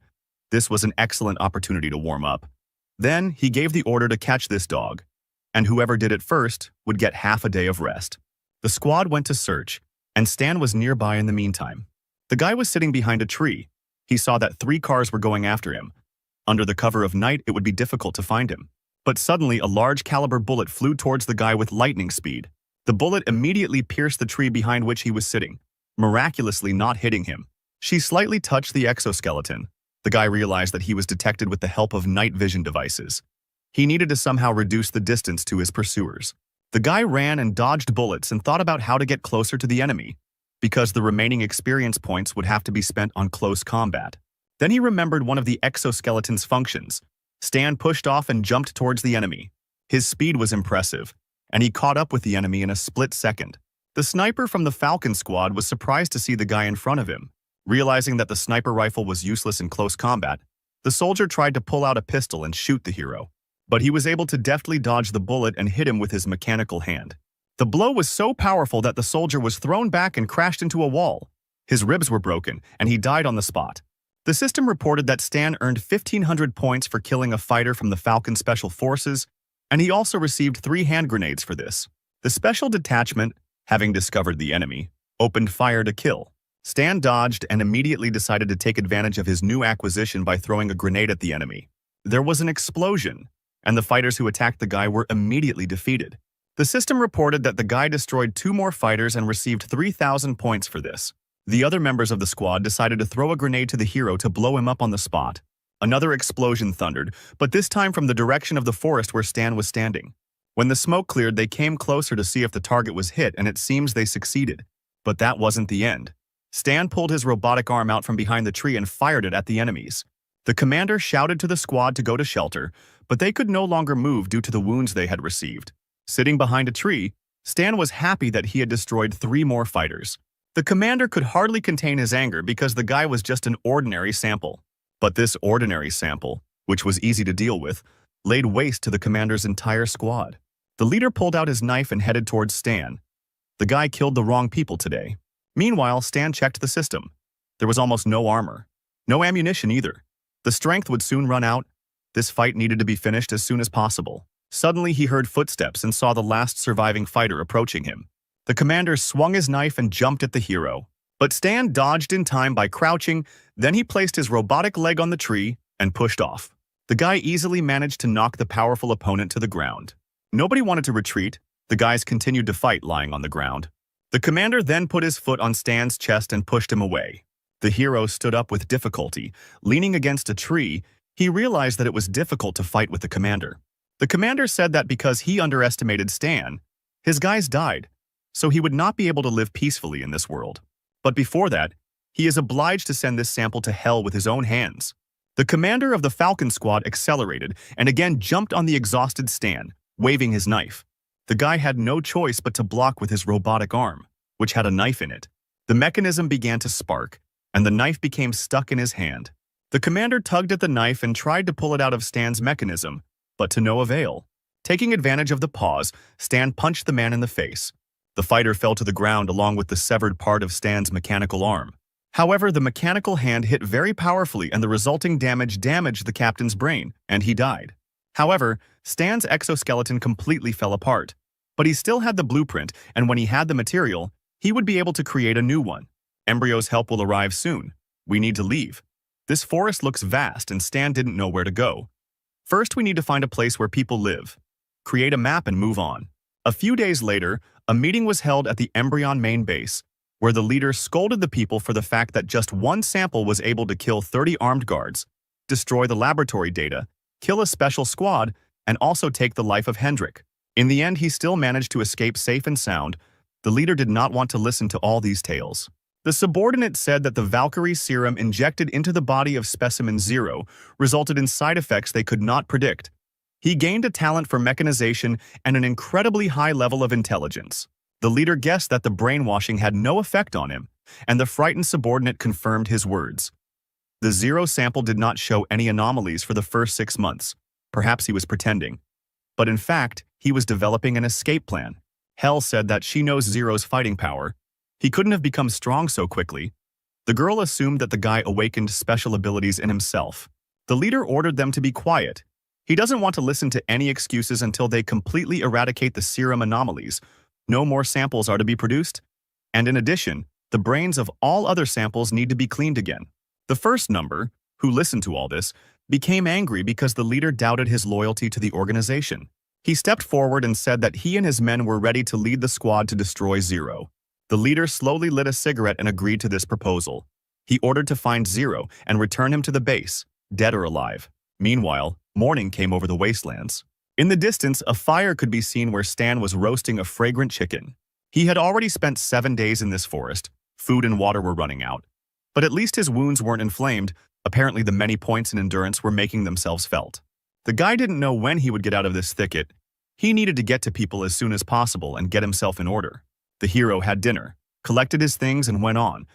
This was an excellent opportunity to warm up. Then he gave the order to catch this dog, and whoever did it first would get half a day of rest. The squad went to search, and Stan was nearby in the meantime. The guy was sitting behind a tree. He saw that 3 cars were going after him. Under the cover of night, it would be difficult to find him. But suddenly, a large caliber bullet flew towards the guy with lightning speed. The bullet immediately pierced the tree behind which he was sitting, miraculously not hitting him. She slightly touched the exoskeleton. The guy realized that he was detected with the help of night vision devices. He needed to somehow reduce the distance to his pursuers. The guy ran and dodged bullets and thought about how to get closer to the enemy, because the remaining experience points would have to be spent on close combat. Then he remembered one of the exoskeleton's functions. Stan pushed off and jumped towards the enemy. His speed was impressive, and he caught up with the enemy in a split second. The sniper from the Falcon squad was surprised to see the guy in front of him. Realizing that the sniper rifle was useless in close combat, The soldier tried to pull out a pistol and shoot the hero, but he was able to deftly dodge the bullet and hit him with his mechanical hand. The blow was so powerful that the soldier was thrown back and crashed into a wall. His ribs were broken, and he died on the spot. The system reported that Stan earned 1,500 points for killing a fighter from the Falcon Special Forces, and he also received 3 hand grenades for this. The special detachment, having discovered the enemy, opened fire to kill. Stan dodged and immediately decided to take advantage of his new acquisition by throwing a grenade at the enemy. There was an explosion, and the fighters who attacked the guy were immediately defeated. The system reported that the guy destroyed 2 more fighters and received 3,000 points for this. The other members of the squad decided to throw a grenade to the hero to blow him up on the spot. Another explosion thundered, but this time from the direction of the forest where Stan was standing. When the smoke cleared, they came closer to see if the target was hit, and it seems they succeeded. But that wasn't the end. Stan pulled his robotic arm out from behind the tree and fired it at the enemies. The commander shouted to the squad to go to shelter, but they could no longer move due to the wounds they had received. Sitting behind a tree, Stan was happy that he had destroyed 3 more fighters. The commander could hardly contain his anger because the guy was just an ordinary sample. But this ordinary sample, which was easy to deal with, laid waste to the commander's entire squad. The leader pulled out his knife and headed towards Stan. The guy killed the wrong people today. Meanwhile, Stan checked the system. There was almost no armor. No ammunition either. The strength would soon run out. This fight needed to be finished as soon as possible. Suddenly, he heard footsteps and saw the last surviving fighter approaching him. The commander swung his knife and jumped at the hero. But Stan dodged in time by crouching, then he placed his robotic leg on the tree and pushed off. The guy easily managed to knock the powerful opponent to the ground. Nobody wanted to retreat. The guys continued to fight lying on the ground. The commander then put his foot on Stan's chest and pushed him away. The hero stood up with difficulty. Leaning against a tree, he realized that it was difficult to fight with the commander. The commander said that because he underestimated Stan, his guys died, so he would not be able to live peacefully in this world. But before that, he is obliged to send this sample to hell with his own hands. The commander of the Falcon Squad accelerated and again jumped on the exhausted Stan, waving his knife. The guy had no choice but to block with his robotic arm, which had a knife in it. The mechanism began to spark, and the knife became stuck in his hand. The commander tugged at the knife and tried to pull it out of Stan's mechanism, but to no avail. Taking advantage of the pause, Stan punched the man in the face. The fighter fell to the ground along with the severed part of Stan's mechanical arm. However, the mechanical hand hit very powerfully and the resulting damage damaged the captain's brain, and he died. However, Stan's exoskeleton completely fell apart. But he still had the blueprint, and when he had the material, he would be able to create a new one. Embryo's help will arrive soon. We need to leave. This forest looks vast, and Stan didn't know where to go. First, we need to find a place where people live. Create a map and move on. A few days later, a meeting was held at the Embryon main base, where the leader scolded the people for the fact that just one sample was able to kill 30 armed guards, destroy the laboratory data, kill a special squad, and also take the life of Hendrik. In the end, he still managed to escape safe and sound. The leader did not want to listen to all these tales. The subordinate said that the Valkyrie serum injected into the body of Specimen Zero resulted in side effects they could not predict. He gained a talent for mechanization and an incredibly high level of intelligence. The leader guessed that the brainwashing had no effect on him, and the frightened subordinate confirmed his words. The Zero sample did not show any anomalies for the first 6 months. Perhaps he was pretending. But in fact, he was developing an escape plan. Hell said that she knows Zero's fighting power. He couldn't have become strong so quickly. The girl assumed that the guy awakened special abilities in himself. The leader ordered them to be quiet. He doesn't want to listen to any excuses until they completely eradicate the serum anomalies. No more samples are to be produced. And in addition, the brains of all other samples need to be cleaned again. The first number, who listened to all this, became angry because the leader doubted his loyalty to the organization. He stepped forward and said that he and his men were ready to lead the squad to destroy Zero. The leader slowly lit a cigarette and agreed to this proposal. He ordered to find Zero and return him to the base, dead or alive. Meanwhile, morning came over the wastelands. In the distance, a fire could be seen where Stan was roasting a fragrant chicken. He had already spent 7 days in this forest. Food and water were running out. But at least his wounds weren't inflamed. Apparently, the many points in endurance were making themselves felt. The guy didn't know when he would get out of this thicket. He needed to get to people as soon as possible and get himself in order. The hero had dinner, collected his things and went on.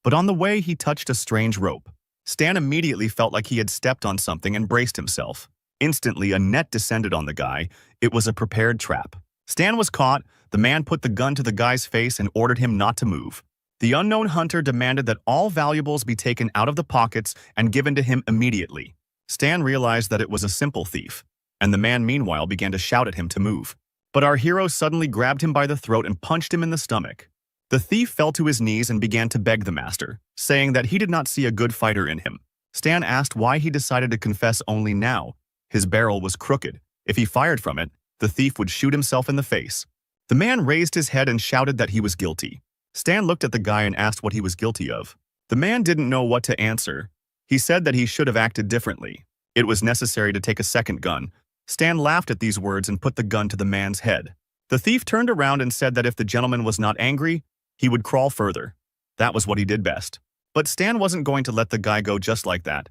But on the way, he touched a strange rope. Stan immediately felt like he had stepped on something and braced himself. Instantly, a net descended on the guy. It was a prepared trap. Stan was caught. The man put the gun to the guy's face and ordered him not to move. The unknown hunter demanded that all valuables be taken out of the pockets and given to him immediately. Stan realized that it was a simple thief, and the man meanwhile began to shout at him to move. But our hero suddenly grabbed him by the throat and punched him in the stomach. The thief fell to his knees and began to beg the master, saying that he did not see a good fighter in him. Stan asked why he decided to confess only now. His barrel was crooked. If he fired from it, the thief would shoot himself in the face. The man raised his head and shouted that he was guilty. Stan looked at the guy and asked what he was guilty of. The man didn't know what to answer. He said that he should have acted differently. It was necessary to take a second gun. Stan laughed at these words and put the gun to the man's head. The thief turned around and said that if the gentleman was not angry, he would crawl further. That was what he did best. But Stan wasn't going to let the guy go just like that.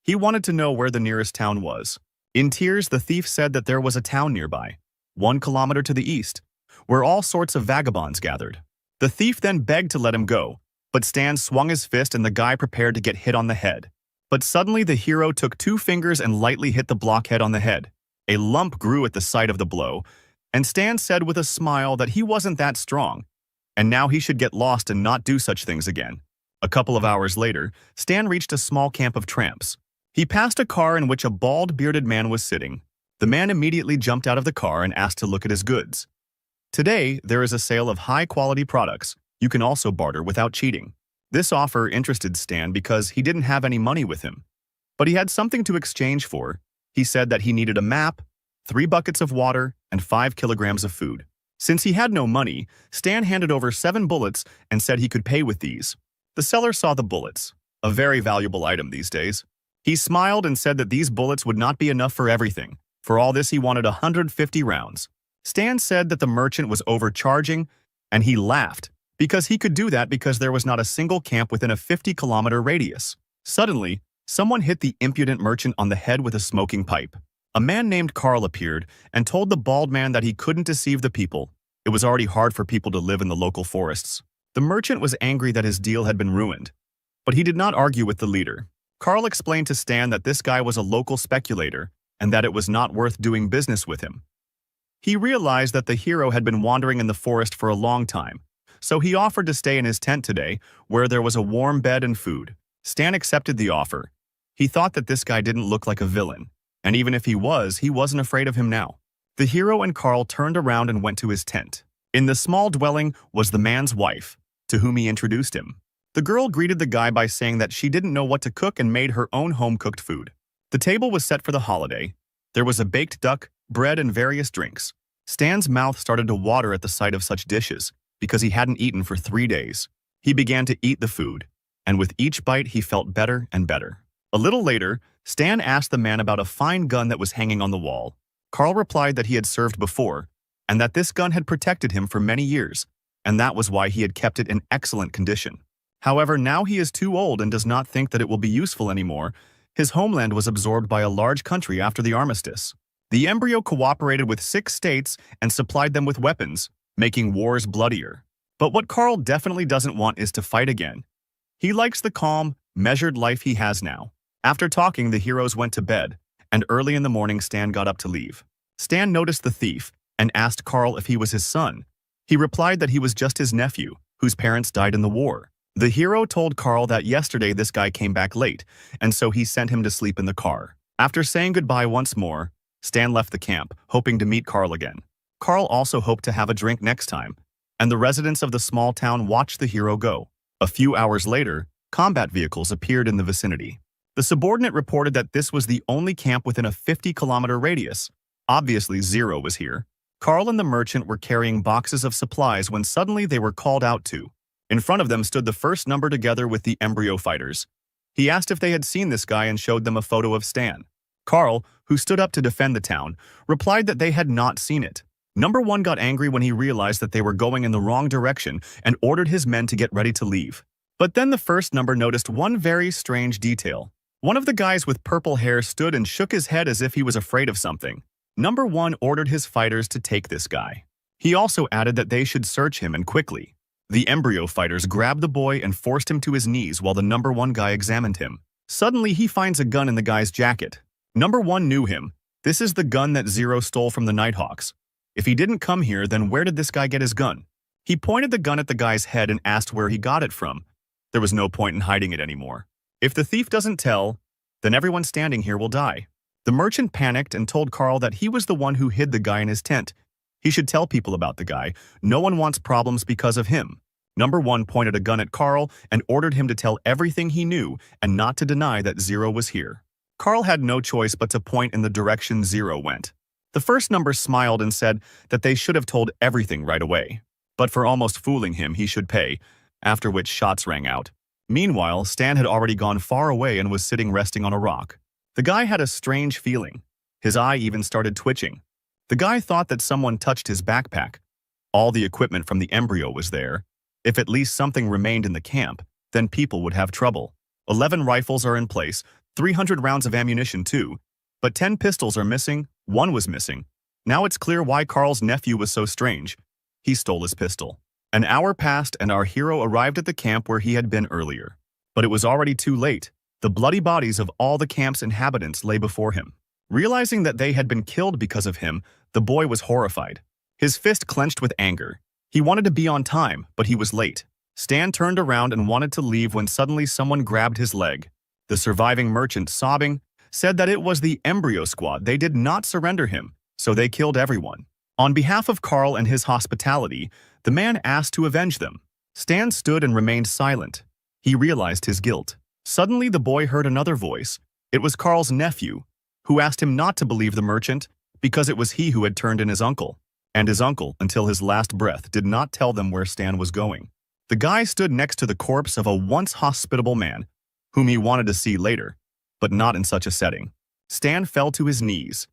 He wanted to know where the nearest town was. In tears, the thief said that there was a town nearby, 1 kilometer to the east, where all sorts of vagabonds gathered. The thief then begged to let him go, but Stan swung his fist and the guy prepared to get hit on the head. But suddenly the hero took 2 fingers and lightly hit the blockhead on the head. A lump grew at the sight of the blow, and Stan said with a smile that he wasn't that strong, and now he should get lost and not do such things again. A couple of hours later, Stan reached a small camp of tramps. He passed a car in which a bald, bearded man was sitting. The man immediately jumped out of the car and asked to look at his goods. Today, there is a sale of high-quality products. You can also barter without cheating. This offer interested Stan because he didn't have any money with him. But he had something to exchange for. He said that he needed a map, 3 buckets of water, and 5 kilograms of food. Since he had no money, Stan handed over 7 bullets and said he could pay with these. The seller saw the bullets, a very valuable item these days. He smiled and said that these bullets would not be enough for everything. For all this, he wanted 150 rounds. Stan said that the merchant was overcharging, and he laughed, because he could do that because there was not a single camp within a 50-kilometer radius. Suddenly, someone hit the impudent merchant on the head with a smoking pipe. A man named Carl appeared and told the bald man that he couldn't deceive the people. It was already hard for people to live in the local forests. The merchant was angry that his deal had been ruined, but he did not argue with the leader. Carl explained to Stan that this guy was a local speculator and that it was not worth doing business with him. He realized that the hero had been wandering in the forest for a long time, so he offered to stay in his tent today, where there was a warm bed and food. Stan accepted the offer. He thought that this guy didn't look like a villain, and even if he wasn't afraid of him now. The hero and Carl turned around and went to his tent. In the small dwelling was the man's wife, to whom he introduced him. The girl greeted the guy by saying that she didn't know what to cook and made her own home-cooked food. The table was set for the holiday. There was a baked duck, bread, and various drinks. Stan's mouth started to water at the sight of such dishes, because he hadn't eaten for 3 days. He began to eat the food, and with each bite he felt better and better. A little later, Stan asked the man about a fine gun that was hanging on the wall. Carl replied that he had served before, and that this gun had protected him for many years, and that was why he had kept it in excellent condition. However, now he is too old and does not think that it will be useful anymore. His homeland was absorbed by a large country after the armistice. The embryo cooperated with 6 states and supplied them with weapons, making wars bloodier. But what Carl definitely doesn't want is to fight again. He likes the calm, measured life he has now. After talking, the heroes went to bed, and early in the morning Stan got up to leave. Stan noticed the thief and asked Carl if he was his son. He replied that he was just his nephew, whose parents died in the war. The hero told Carl that yesterday this guy came back late, and so he sent him to sleep in the car. After saying goodbye once more, Stan left the camp, hoping to meet Carl again. Carl also hoped to have a drink next time, and the residents of the small town watched the hero go. A few hours later, combat vehicles appeared in the vicinity. The subordinate reported that this was the only camp within a 50-kilometer radius. Obviously, Zero was here. Carl and the merchant were carrying boxes of supplies when suddenly they were called out to. In front of them stood the first number together with the embryo fighters. He asked if they had seen this guy and showed them a photo of Stan. Carl, who stood up to defend the town, replied that they had not seen it. Number 1 got angry when he realized that they were going in the wrong direction and ordered his men to get ready to leave. But then the first number noticed one very strange detail. One of the guys with purple hair stood and shook his head as if he was afraid of something. Number 1 ordered his fighters to take this guy. He also added that they should search him and quickly. The embryo fighters grabbed the boy and forced him to his knees while the number 1 guy examined him. Suddenly, he finds a gun in the guy's jacket. Number 1 knew him. This is the gun that Zero stole from the Nighthawks. If he didn't come here, then where did this guy get his gun? He pointed the gun at the guy's head and asked where he got it from. There was no point in hiding it anymore. If the thief doesn't tell, then everyone standing here will die. The merchant panicked and told Carl that he was the one who hid the guy in his tent. He should tell people about the guy. No one wants problems because of him. Number 1 pointed a gun at Carl and ordered him to tell everything he knew and not to deny that Zero was here. Carl had no choice but to point in the direction Zero went. The first number smiled and said that they should have told everything right away. But for almost fooling him, he should pay, after which shots rang out. Meanwhile, Stan had already gone far away and was sitting resting on a rock. The guy had a strange feeling. His eye even started twitching. The guy thought that someone touched his backpack. All the equipment from the embryo was there. If at least something remained in the camp, then people would have trouble. 11 rifles are in place, 300 rounds of ammunition too. But 10 pistols are missing, 1 was missing. Now it's clear why Carl's nephew was so strange. He stole his pistol. An hour passed and our hero arrived at the camp where he had been earlier. But it was already too late. The bloody bodies of all the camp's inhabitants lay before him. Realizing that they had been killed because of him, the boy was horrified. His fist clenched with anger. He wanted to be on time, but he was late. Stan turned around and wanted to leave when suddenly someone grabbed his leg. The surviving merchant, sobbing, said that it was the embryo squad. They did not surrender him, so they killed everyone. On behalf of Carl and his hospitality, the man asked to avenge them. Stan stood and remained silent. He realized his guilt. Suddenly, the boy heard another voice. It was Carl's nephew, who asked him not to believe the merchant because it was he who had turned in his uncle. And his uncle, until his last breath, did not tell them where Stan was going. The guy stood next to the corpse of a once hospitable man, whom he wanted to see later, but not in such a setting. Stan fell to his knees.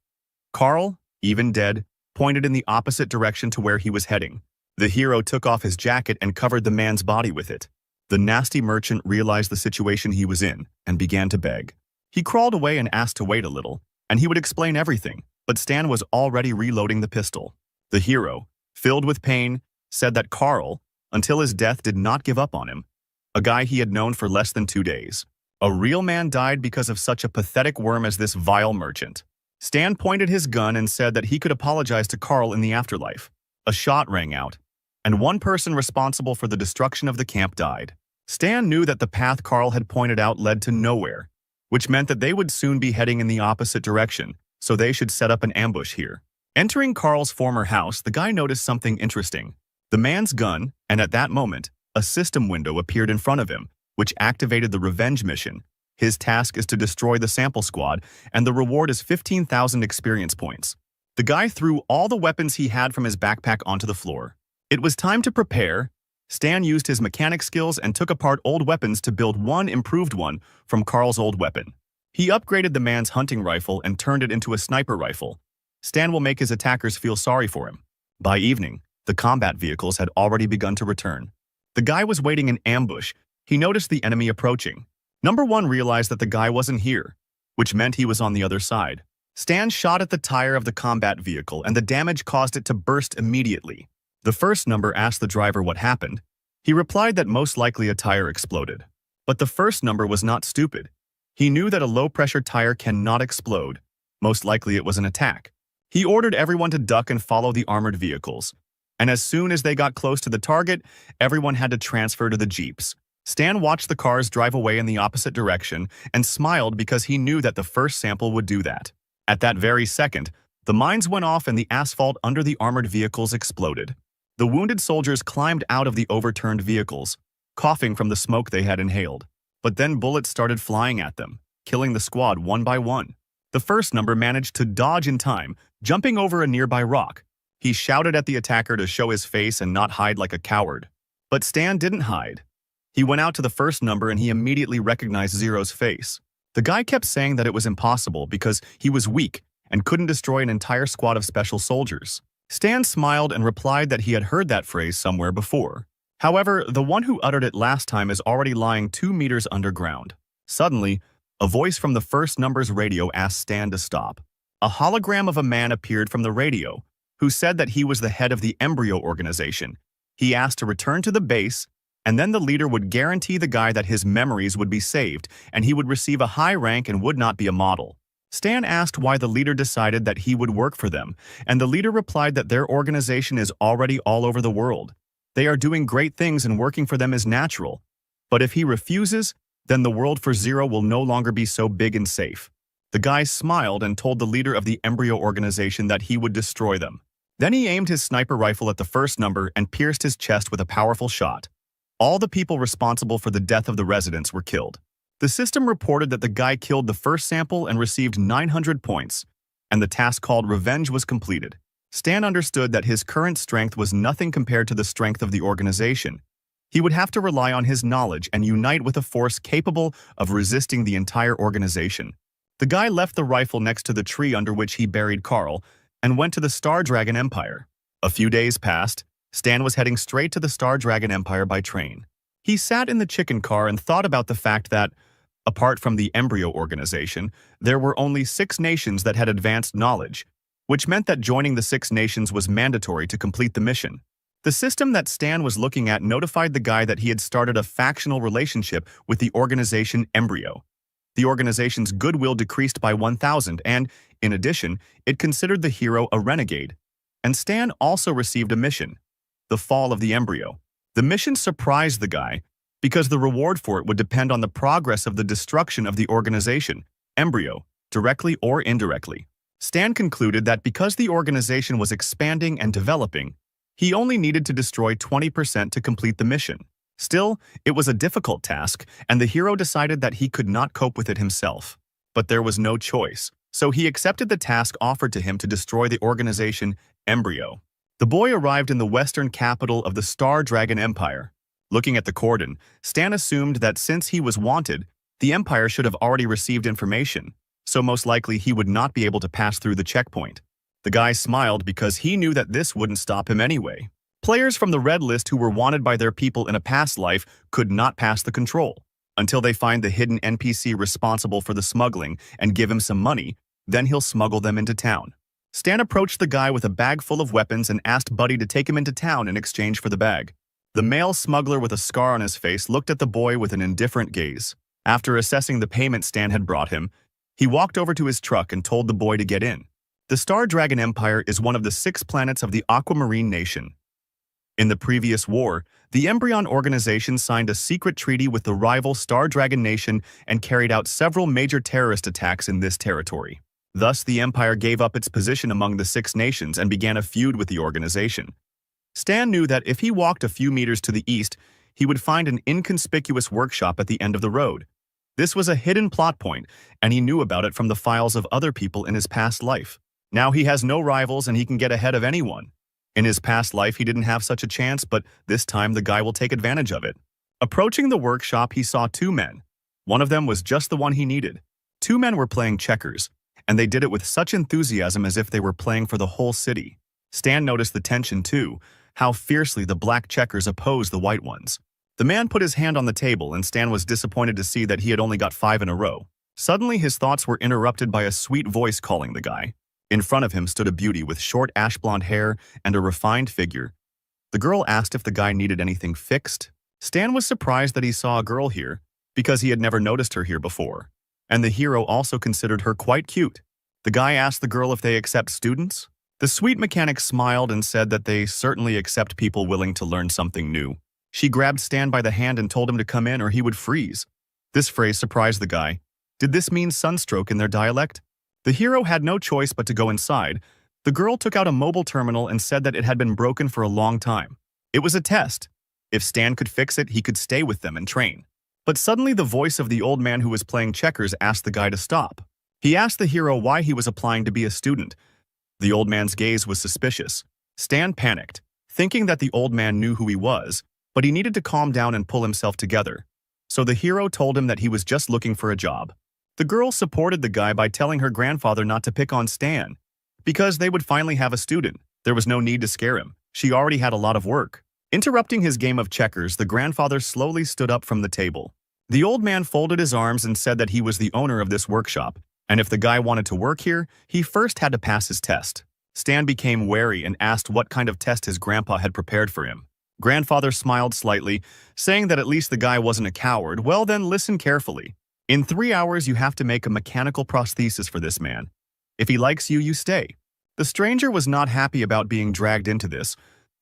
Carl, even dead, pointed in the opposite direction to where he was heading. The hero took off his jacket and covered the man's body with it. The nasty merchant realized the situation he was in and began to beg. He crawled away and asked to wait a little, and he would explain everything, but Stan was already reloading the pistol. The hero, filled with pain, said that Carl, until his death, did not give up on him, a guy he had known for less than 2 days. A real man died because of such a pathetic worm as this vile merchant. Stan pointed his gun and said that he could apologize to Carl in the afterlife. A shot rang out, and one person responsible for the destruction of the camp died. Stan knew that the path Carl had pointed out led to nowhere, which meant that they would soon be heading in the opposite direction, so they should set up an ambush here. Entering Carl's former house, the guy noticed something interesting. The man's gun, and at that moment, a system window appeared in front of him, which activated the revenge mission. His task is to destroy the sample squad, and the reward is 15,000 experience points. The guy threw all the weapons he had from his backpack onto the floor. It was time to prepare. Stan used his mechanic skills and took apart old weapons to build one improved one from Carl's old weapon. He upgraded the man's hunting rifle and turned it into a sniper rifle. Stan will make his attackers feel sorry for him. By evening, the combat vehicles had already begun to return. The guy was waiting in ambush. He noticed the enemy approaching. Number 1 realized that the guy wasn't here, which meant he was on the other side. Stan shot at the tire of the combat vehicle, and the damage caused it to burst immediately. The first number asked the driver what happened. He replied that most likely a tire exploded. But the first number was not stupid. He knew that a low-pressure tire cannot explode. Most likely it was an attack. He ordered everyone to duck and follow the armored vehicles. And as soon as they got close to the target, everyone had to transfer to the jeeps. Stan watched the cars drive away in the opposite direction and smiled because he knew that the first sample would do that. At that very second, the mines went off and the asphalt under the armored vehicles exploded. The wounded soldiers climbed out of the overturned vehicles, coughing from the smoke they had inhaled. But then bullets started flying at them, killing the squad one by one. The first number managed to dodge in time, jumping over a nearby rock. He shouted at the attacker to show his face and not hide like a coward. But Stan didn't hide. He went out to the first number and he immediately recognized Zero's face. The guy kept saying that it was impossible because he was weak and couldn't destroy an entire squad of special soldiers. Stan smiled and replied that he had heard that phrase somewhere before. However, the one who uttered it last time is already lying 2 meters underground. Suddenly, a voice from the first number's radio asked Stan to stop. A hologram of a man appeared from the radio, who said that he was the head of the embryo organization. He asked to return to the base And then the leader would guarantee the guy that his memories would be saved, and he would receive a high rank and would not be a model. Stan asked why the leader decided that he would work for them, and the leader replied that their organization is already all over the world. They are doing great things and working for them is natural. But if he refuses, then the world for Zero will no longer be so big and safe. The guy smiled and told the leader of the embryo organization that he would destroy them. Then he aimed his sniper rifle at the first number and pierced his chest with a powerful shot. All the people responsible for the death of the residents were killed. The system reported that the guy killed the first sample and received 900 points, and the task called Revenge was completed. Stan understood that his current strength was nothing compared to the strength of the organization. He would have to rely on his knowledge and unite with a force capable of resisting the entire organization. The guy left the rifle next to the tree under which he buried Carl and went to the Star Dragon Empire. A few days passed. Stan was heading straight to the Star Dragon Empire by train. He sat in the chicken car and thought about the fact that, apart from the embryo organization, there were only 6 nations that had advanced knowledge, which meant that joining the 6 nations was mandatory to complete the mission. The system that Stan was looking at notified the guy that he had started a factional relationship with the organization Embryo. The organization's goodwill decreased by 1,000 and, in addition, it considered the hero a renegade. And Stan also received a mission: the fall of the embryo. The mission surprised the guy because the reward for it would depend on the progress of the destruction of the organization, Embryo, directly or indirectly. Stan concluded that because the organization was expanding and developing, he only needed to destroy 20% to complete the mission. Still, it was a difficult task, and the hero decided that he could not cope with it himself. But there was no choice, so he accepted the task offered to him to destroy the organization, Embryo. The boy arrived in the western capital of the Star Dragon Empire. Looking at the cordon, Stan assumed that since he was wanted, the Empire should have already received information, so most likely he would not be able to pass through the checkpoint. The guy smiled because he knew that this wouldn't stop him anyway. Players from the red list who were wanted by their people in a past life could not pass the control until they find the hidden NPC responsible for the smuggling and give him some money, then he'll smuggle them into town. Stan approached the guy with a bag full of weapons and asked Buddy to take him into town in exchange for the bag. The male smuggler with a scar on his face looked at the boy with an indifferent gaze. After assessing the payment Stan had brought him, he walked over to his truck and told the boy to get in. The Star Dragon Empire is one of the 6 planets of the Aquamarine Nation. In the previous war, the Embryon organization signed a secret treaty with the rival Star Dragon Nation and carried out several major terrorist attacks in this territory. Thus, the Empire gave up its position among the 6 nations and began a feud with the organization. Stan knew that if he walked a few meters to the east, he would find an inconspicuous workshop at the end of the road. This was a hidden plot point, and he knew about it from the files of other people in his past life. Now he has no rivals and he can get ahead of anyone. In his past life, he didn't have such a chance, but this time the guy will take advantage of it. Approaching the workshop, he saw 2 men. One of them was just the one he needed. 2 men were playing checkers, and they did it with such enthusiasm as if they were playing for the whole city. Stan noticed the tension too, how fiercely the black checkers opposed the white ones. The man put his hand on the table, and Stan was disappointed to see that he had only got 5 in a row. Suddenly, his thoughts were interrupted by a sweet voice calling the guy. In front of him stood a beauty with short ash-blonde hair and a refined figure. The girl asked if the guy needed anything fixed. Stan was surprised that he saw a girl here, because he had never noticed her here before. And the hero also considered her quite cute. The guy asked the girl if they accept students. The sweet mechanic smiled and said that they certainly accept people willing to learn something new. She grabbed Stan by the hand and told him to come in or he would freeze. This phrase surprised the guy. Did this mean sunstroke in their dialect? The hero had no choice but to go inside. The girl took out a mobile terminal and said that it had been broken for a long time. It was a test. If Stan could fix it, he could stay with them and train. But suddenly the voice of the old man who was playing checkers asked the guy to stop. He asked the hero why he was applying to be a student. The old man's gaze was suspicious. Stan panicked, thinking that the old man knew who he was, but he needed to calm down and pull himself together. So the hero told him that he was just looking for a job. The girl supported the guy by telling her grandfather not to pick on Stan, because they would finally have a student. There was no need to scare him. She already had a lot of work. Interrupting his game of checkers, the grandfather slowly stood up from the table. The old man folded his arms and said that he was the owner of this workshop, and if the guy wanted to work here, he first had to pass his test. Stan became wary and asked what kind of test his grandpa had prepared for him. Grandfather smiled slightly, saying that at least the guy wasn't a coward. Well then, listen carefully. In 3 hours, you have to make a mechanical prosthesis for this man. If he likes you, you stay. The stranger was not happy about being dragged into this,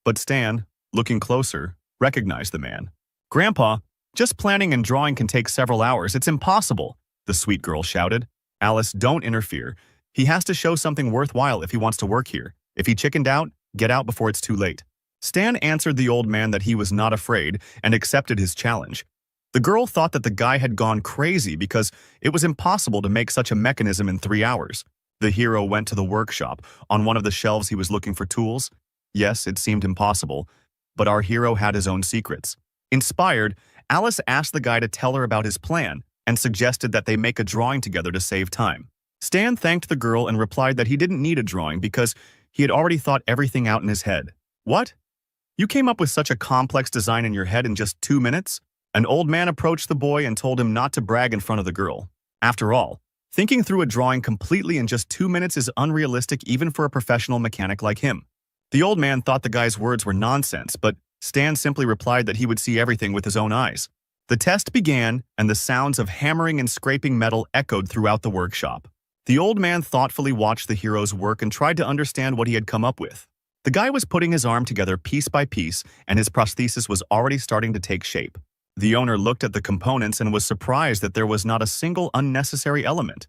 but Stan, looking closer, recognized the man. Grandpa, just planning and drawing can take several hours. It's impossible, the sweet girl shouted. Alice, don't interfere. He has to show something worthwhile if he wants to work here. If he chickened out, get out before it's too late. Stan answered the old man that he was not afraid and accepted his challenge. The girl thought that the guy had gone crazy because it was impossible to make such a mechanism in 3 hours. The hero went to the workshop. On one of the shelves he was looking for tools. Yes, it seemed impossible, but our hero had his own secrets. Inspired, Alice asked the guy to tell her about his plan and suggested that they make a drawing together to save time. Stan thanked the girl and replied that he didn't need a drawing because he had already thought everything out in his head. What? You came up with such a complex design in your head in just 2 minutes? An old man approached the boy and told him not to brag in front of the girl. After all, thinking through a drawing completely in just 2 minutes is unrealistic even for a professional mechanic like him. The old man thought the guy's words were nonsense, but Stan simply replied that he would see everything with his own eyes. The test began, and the sounds of hammering and scraping metal echoed throughout the workshop. The old man thoughtfully watched the hero's work and tried to understand what he had come up with. The guy was putting his arm together piece by piece, and his prosthesis was already starting to take shape. The owner looked at the components and was surprised that there was not a single unnecessary element.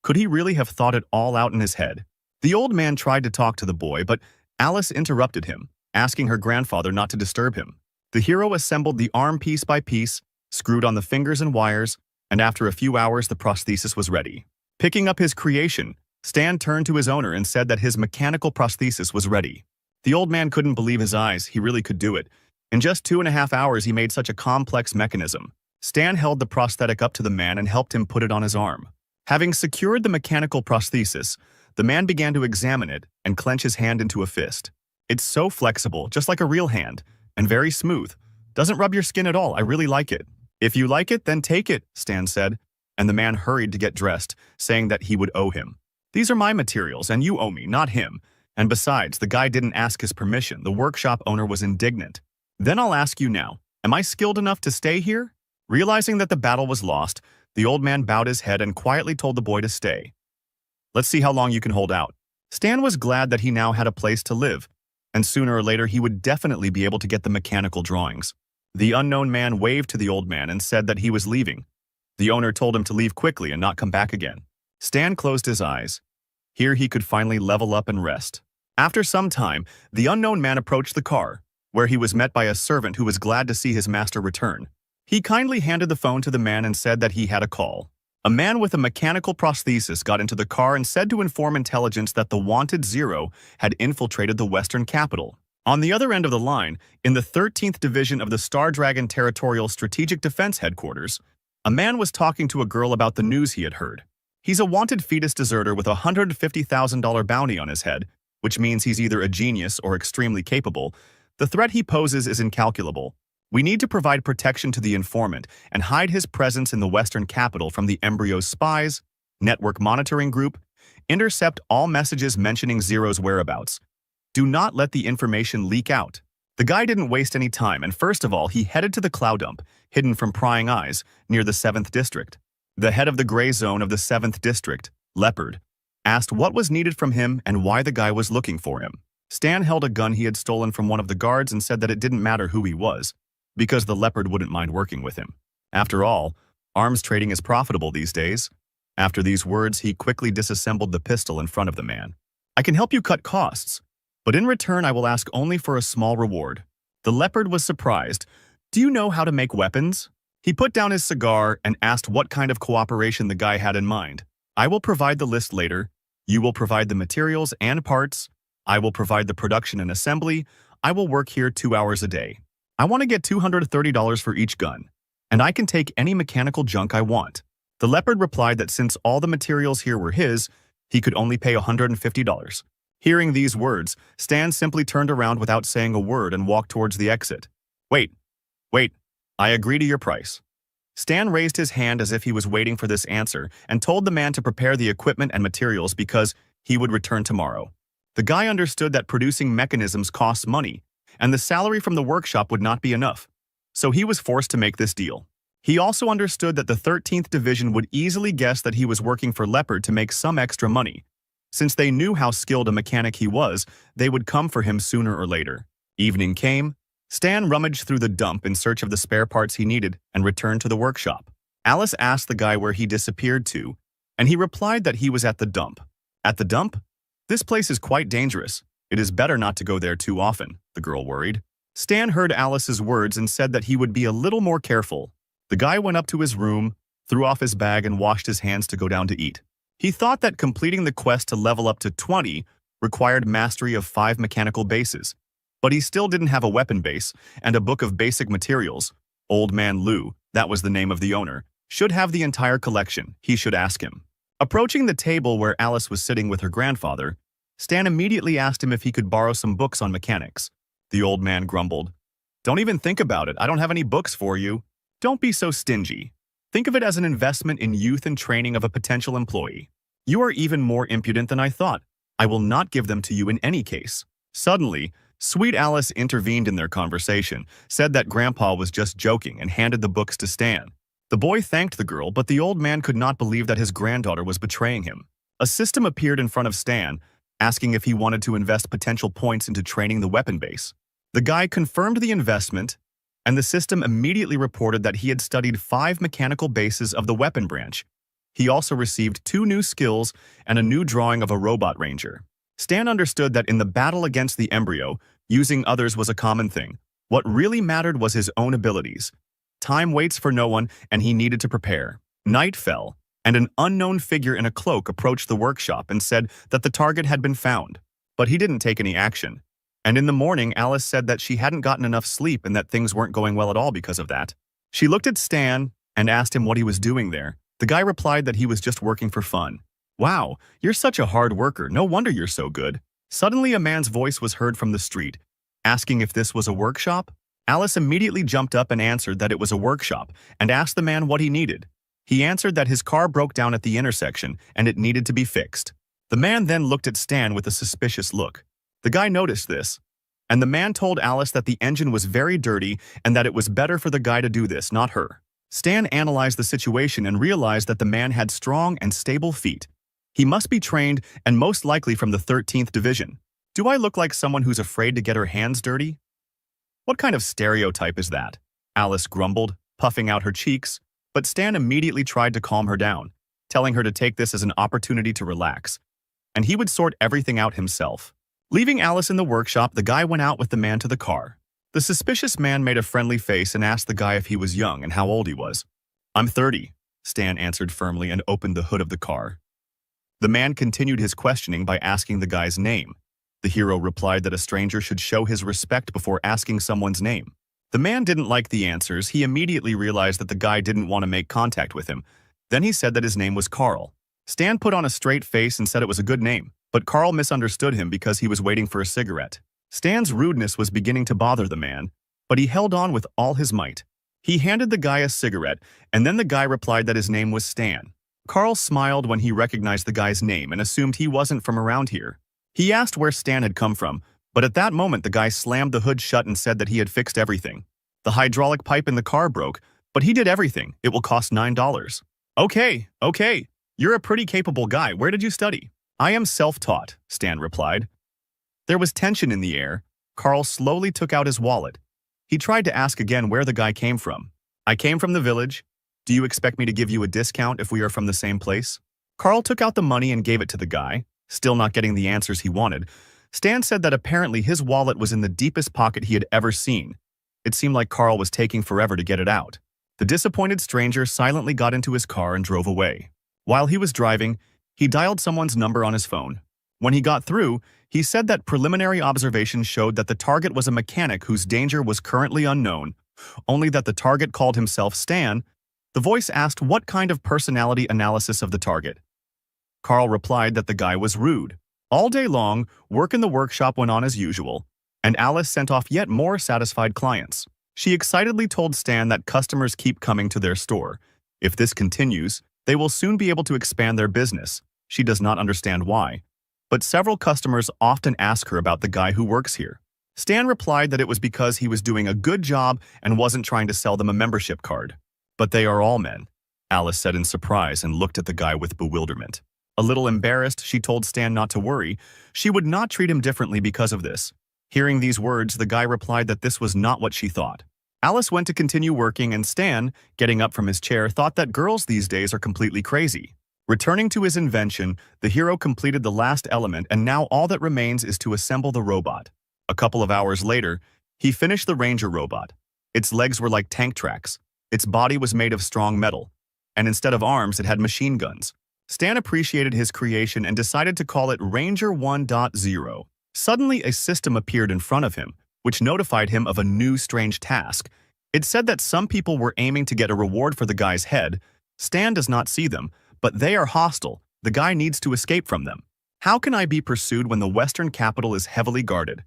Could he really have thought it all out in his head? The old man tried to talk to the boy, but Alice interrupted him, asking her grandfather not to disturb him. The hero assembled the arm piece by piece, screwed on the fingers and wires, and after a few hours the prosthesis was ready. Picking up his creation, Stan turned to his owner and said that his mechanical prosthesis was ready. The old man couldn't believe his eyes. He really could do it. In just 2.5 hours, he made such a complex mechanism. Stan held the prosthetic up to the man and helped him put it on his arm. Having secured the mechanical prosthesis, the man began to examine it and clench his hand into a fist. It's so flexible, just like a real hand, and very smooth. Doesn't rub your skin at all. I really like it. If you like it, then take it, Stan said, and the man hurried to get dressed, saying that he would owe him. These are my materials, and you owe me, not him. And besides, the guy didn't ask his permission. The workshop owner was indignant. Then I'll ask you now, am I skilled enough to stay here? Realizing that the battle was lost, the old man bowed his head and quietly told the boy to stay. Let's see how long you can hold out. Stan was glad that he now had a place to live, and sooner or later he would definitely be able to get the mechanical drawings. The unknown man waved to the old man and said that he was leaving. The owner told him to leave quickly and not come back again. Stan closed his eyes. Here he could finally level up and rest. After some time, the unknown man approached the car, where he was met by a servant who was glad to see his master return. He kindly handed the phone to the man and said that he had a call. A man with a mechanical prosthesis got into the car and said to inform intelligence that the wanted Zero had infiltrated the western capital. On the other end of the line, in the 13th Division of the Star Dragon Territorial Strategic Defense Headquarters, a man was talking to a girl about the news he had heard. He's a wanted fetus deserter with a $150,000 bounty on his head, which means he's either a genius or extremely capable. The threat he poses is incalculable. We need to provide protection to the informant and hide his presence in the western capital from the embryo's spies, network monitoring group, intercept all messages mentioning Zero's whereabouts. Do not let the information leak out. The guy didn't waste any time, and first of all, he headed to the cloud dump, hidden from prying eyes, near the 7th District. The head of the gray zone of the 7th District, Leopard, asked what was needed from him and why the guy was looking for him. Stan held a gun he had stolen from one of the guards and said that it didn't matter who he was, because the Leopard wouldn't mind working with him. After all, arms trading is profitable these days. After these words, he quickly disassembled the pistol in front of the man. I can help you cut costs, but in return I will ask only for a small reward. The Leopard was surprised. Do you know how to make weapons? He put down his cigar and asked what kind of cooperation the guy had in mind. I will provide the list later. You will provide the materials and parts. I will provide the production and assembly. I will work here 2 hours a day. I want to get $230 for each gun, and I can take any mechanical junk I want. The Leopard replied that since all the materials here were his, he could only pay $150. Hearing these words, Stan simply turned around without saying a word and walked towards the exit. Wait, I agree to your price. Stan raised his hand as if he was waiting for this answer and told the man to prepare the equipment and materials because he would return tomorrow. The guy understood that producing mechanisms costs money, and the salary from the workshop would not be enough. So he was forced to make this deal. He also understood that the 13th Division would easily guess that he was working for Leopard to make some extra money. Since they knew how skilled a mechanic he was, they would come for him sooner or later. Evening came. Stan rummaged through the dump in search of the spare parts he needed and returned to the workshop. Alice asked the guy where he disappeared to, and he replied that he was at the dump. At the dump? This place is quite dangerous. It is better not to go there too often, the girl worried. Stan heard Alice's words and said that he would be a little more careful. The guy went up to his room, threw off his bag and washed his hands to go down to eat. He thought that completing the quest to level up to 20 required mastery of 5 mechanical bases. But he still didn't have a weapon base and a book of basic materials. Old Man Lou, that was the name of the owner, should have the entire collection. He should ask him. Approaching the table where Alice was sitting with her grandfather, Stan immediately asked him if he could borrow some books on mechanics. The old man grumbled. "Don't even think about it. I don't have any books for you." "Don't be so stingy. Think of it as an investment in youth and training of a potential employee. You are even more impudent than I thought. I will not give them to you in any case." Suddenly, Sweet Alice intervened in their conversation, said that Grandpa was just joking, and handed the books to Stan. The boy thanked the girl, but the old man could not believe that his granddaughter was betraying him. A system appeared in front of Stan, asking if he wanted to invest potential points into training the weapon base. The guy confirmed the investment, and the system immediately reported that he had studied 5 mechanical bases of the weapon branch. He also received 2 new skills and a new drawing of a robot ranger. Stan understood that in the battle against the embryo, using others was a common thing. What really mattered was his own abilities. Time waits for no one, and he needed to prepare. Night fell, and an unknown figure in a cloak approached the workshop and said that the target had been found. But he didn't take any action. And in the morning, Alice said that she hadn't gotten enough sleep and that things weren't going well at all because of that. She looked at Stan and asked him what he was doing there. The guy replied that he was just working for fun. "Wow, you're such a hard worker. No wonder you're so good." Suddenly, a man's voice was heard from the street, asking if this was a workshop. Alice immediately jumped up and answered that it was a workshop and asked the man what he needed. He answered that his car broke down at the intersection and it needed to be fixed. The man then looked at Stan with a suspicious look. The guy noticed this, and the man told Alice that the engine was very dirty and that it was better for the guy to do this, not her. Stan analyzed the situation and realized that the man had strong and stable feet. He must be trained and most likely from the 13th Division. "Do I look like someone who's afraid to get her hands dirty?" "What kind of stereotype is that?" Alice grumbled, puffing out her cheeks, but Stan immediately tried to calm her down, telling her to take this as an opportunity to relax, and he would sort everything out himself. Leaving Alice in the workshop, the guy went out with the man to the car. The suspicious man made a friendly face and asked the guy if he was young and how old he was. "I'm 30, Stan answered firmly and opened the hood of the car. The man continued his questioning by asking the guy's name. The hero replied that a stranger should show his respect before asking someone's name. The man didn't like the answers. He immediately realized that the guy didn't want to make contact with him. Then he said that his name was Carl. Stan put on a straight face and said it was a good name, but Carl misunderstood him because he was waiting for a cigarette. Stan's rudeness was beginning to bother the man, but he held on with all his might. He handed the guy a cigarette, and then the guy replied that his name was Stan. Carl smiled when he recognized the guy's name and assumed he wasn't from around here. He asked where Stan had come from, but at that moment the guy slammed the hood shut and said that he had fixed everything. The hydraulic pipe in the car broke, but he did everything. It will cost $9. Okay. You're a pretty capable guy. Where did you study? I am self-taught, Stan replied. There was tension in the air. Carl slowly took out his wallet. He tried to ask again where the guy came from. I came from the village. Do you expect me to give you a discount if we are from the same place? Carl took out the money and gave it to the guy, still not getting the answers he wanted. Stan said that apparently his wallet was in the deepest pocket he had ever seen. It seemed like Carl was taking forever to get it out. The disappointed stranger silently got into his car and drove away. While he was driving, he dialed someone's number on his phone. When he got through, he said that preliminary observations showed that the target was a mechanic whose danger was currently unknown, only that the target called himself Stan. The voice asked what kind of personality analysis of the target. Carl replied that the guy was rude. All day long, work in the workshop went on as usual, and Alice sent off yet more satisfied clients. She excitedly told Stan that customers keep coming to their store. If this continues, they will soon be able to expand their business. She does not understand why, but several customers often ask her about the guy who works here. Stan replied that it was because he was doing a good job and wasn't trying to sell them a membership card. But they are all men, Alice said in surprise and looked at the guy with bewilderment. A little embarrassed, she told Stan not to worry. She would not treat him differently because of this. Hearing these words, the guy replied that this was not what she thought. Alice went to continue working, and Stan, getting up from his chair, thought that girls these days are completely crazy. Returning to his invention, the hero completed the last element, and now all that remains is to assemble the robot. A couple of hours later, he finished the Ranger robot. Its legs were like tank tracks. Its body was made of strong metal, and instead of arms, it had machine guns. Stan appreciated his creation and decided to call it Ranger 1.0. Suddenly, a system appeared in front of him, which notified him of a new strange task. It said that some people were aiming to get a reward for the guy's head. Stan does not see them, but they are hostile. The guy needs to escape from them. How can I be pursued when the Western capital is heavily guarded?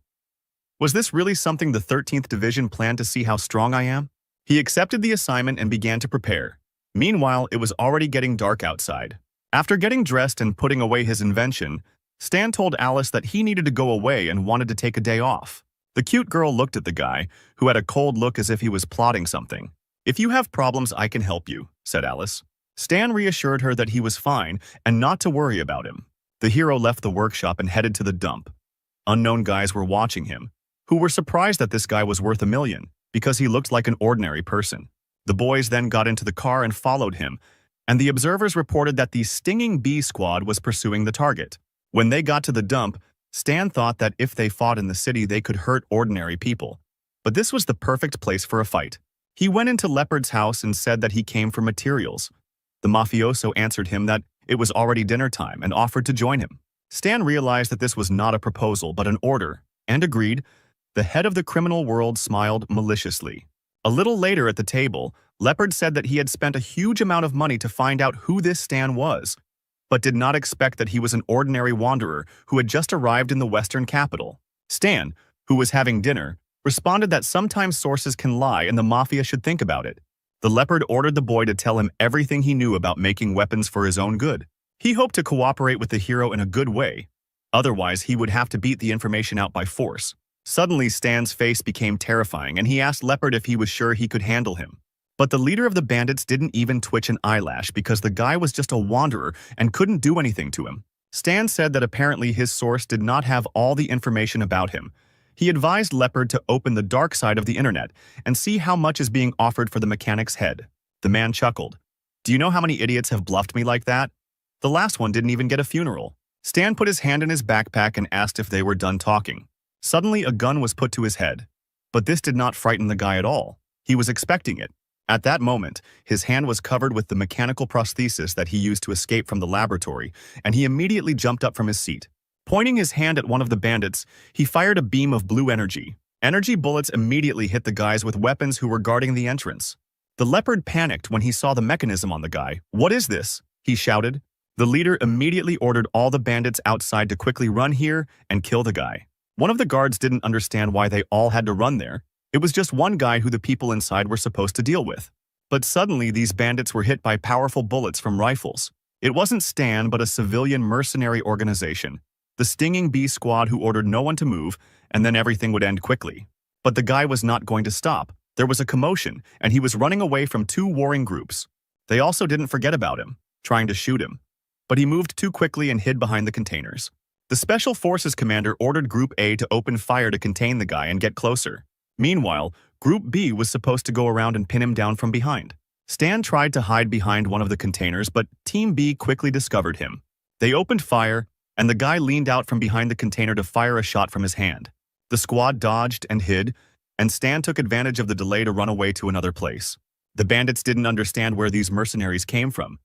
Was this really something the 13th Division planned to see how strong I am? He accepted the assignment and began to prepare. Meanwhile, it was already getting dark outside. After getting dressed and putting away his invention, Stan told Alice that he needed to go away and wanted to take a day off. The cute girl looked at the guy, who had a cold look as if he was plotting something. "If you have problems, I can help you," said Alice. Stan reassured her that he was fine and not to worry about him. The hero left the workshop and headed to the dump. Unknown guys were watching him, who were surprised that this guy was worth $1 million because he looked like an ordinary person. The boys then got into the car and followed him, and the observers reported that the stinging bee squad was pursuing the target. When they got to the dump, Stan thought that if they fought in the city, they could hurt ordinary people. But this was the perfect place for a fight. He went into Leopard's house and said that he came for materials. The mafioso answered him that it was already dinner time and offered to join him. Stan realized that this was not a proposal but an order, and agreed. The head of the criminal world smiled maliciously. A little later at the table, Leopard said that he had spent a huge amount of money to find out who this Stan was, but did not expect that he was an ordinary wanderer who had just arrived in the Western capital. Stan, who was having dinner, responded that sometimes sources can lie and the mafia should think about it. The Leopard ordered the boy to tell him everything he knew about making weapons for his own good. He hoped to cooperate with the hero in a good way. Otherwise, he would have to beat the information out by force. Suddenly, Stan's face became terrifying, and he asked Leopard if he was sure he could handle him. But the leader of the bandits didn't even twitch an eyelash because the guy was just a wanderer and couldn't do anything to him. Stan said that apparently his source did not have all the information about him. He advised Leopard to open the dark side of the internet and see how much is being offered for the mechanic's head. The man chuckled. "Do you know how many idiots have bluffed me like that? The last one didn't even get a funeral." Stan put his hand in his backpack and asked if they were done talking. Suddenly, a gun was put to his head. But this did not frighten the guy at all. He was expecting it. At that moment, his hand was covered with the mechanical prosthesis that he used to escape from the laboratory, and he immediately jumped up from his seat. Pointing his hand at one of the bandits, he fired a beam of blue energy. Energy bullets immediately hit the guys with weapons who were guarding the entrance. The Leopard panicked when he saw the mechanism on the guy. "What is this?" he shouted. The leader immediately ordered all the bandits outside to quickly run here and kill the guy. One of the guards didn't understand why they all had to run there. It was just one guy who the people inside were supposed to deal with. But suddenly, these bandits were hit by powerful bullets from rifles. It wasn't Stan, but a civilian mercenary organization. The stinging bee squad who ordered no one to move, and then everything would end quickly. But the guy was not going to stop. There was a commotion, and he was running away from two warring groups. They also didn't forget about him, trying to shoot him. But he moved too quickly and hid behind the containers. The Special Forces commander ordered Group A to open fire to contain the guy and get closer. Meanwhile, Group B was supposed to go around and pin him down from behind. Stan tried to hide behind one of the containers, but Team B quickly discovered him. They opened fire, and the guy leaned out from behind the container to fire a shot from his hand. The squad dodged and hid, and Stan took advantage of the delay to run away to another place. The bandits didn't understand where these mercenaries came from,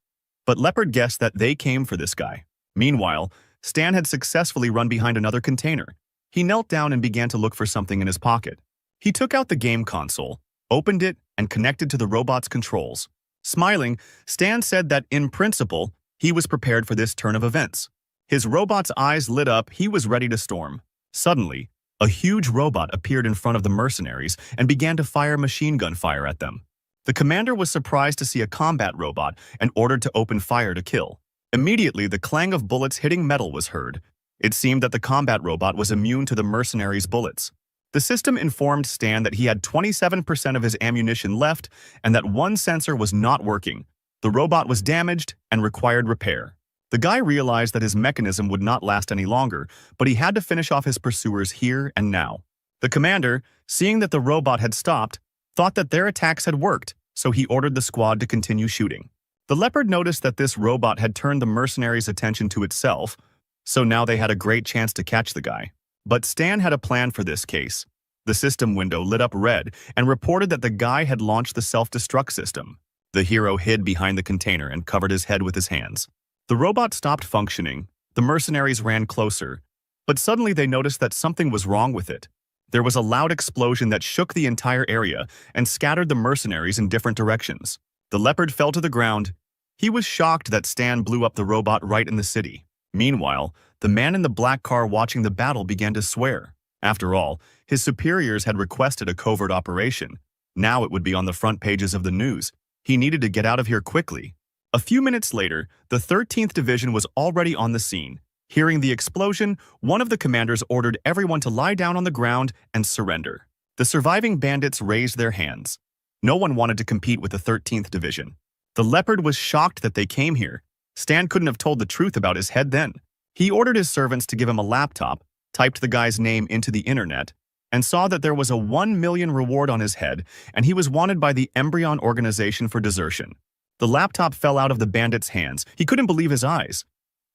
but Leopard guessed that they came for this guy. Meanwhile, Stan had successfully run behind another container. He knelt down and began to look for something in his pocket. He took out the game console, opened it, and connected to the robot's controls. Smiling, Stan said that, in principle, he was prepared for this turn of events. His robot's eyes lit up. He was ready to storm. Suddenly, a huge robot appeared in front of the mercenaries and began to fire machine gun fire at them. The commander was surprised to see a combat robot and ordered to open fire to kill. Immediately, the clang of bullets hitting metal was heard. It seemed that the combat robot was immune to the mercenaries' bullets. The system informed Stan that he had 27% of his ammunition left and that one sensor was not working. The robot was damaged and required repair. The guy realized that his mechanism would not last any longer, but he had to finish off his pursuers here and now. The commander, seeing that the robot had stopped, thought that their attacks had worked, so he ordered the squad to continue shooting. The leopard noticed that this robot had turned the mercenaries' attention to itself, so now they had a great chance to catch the guy. But Stan had a plan for this case. The system window lit up red and reported that the guy had launched the self-destruct system. The hero hid behind the container and covered his head with his hands. The robot stopped functioning. The mercenaries ran closer, but suddenly they noticed that something was wrong with it. There was a loud explosion that shook the entire area and scattered the mercenaries in different directions. The leopard fell to the ground. He was shocked that Stan blew up the robot right in the city. Meanwhile, the man in the black car watching the battle began to swear. After all, his superiors had requested a covert operation. Now it would be on the front pages of the news. He needed to get out of here quickly. A few minutes later, the 13th Division was already on the scene. Hearing the explosion, one of the commanders ordered everyone to lie down on the ground and surrender. The surviving bandits raised their hands. No one wanted to compete with the 13th Division. The leopard was shocked that they came here. Stan couldn't have told the truth about his head then. He ordered his servants to give him a laptop, typed the guy's name into the internet, and saw that there was a 1 million reward on his head, and he was wanted by the Embryon organization for desertion. The laptop fell out of the bandit's hands. He couldn't believe his eyes.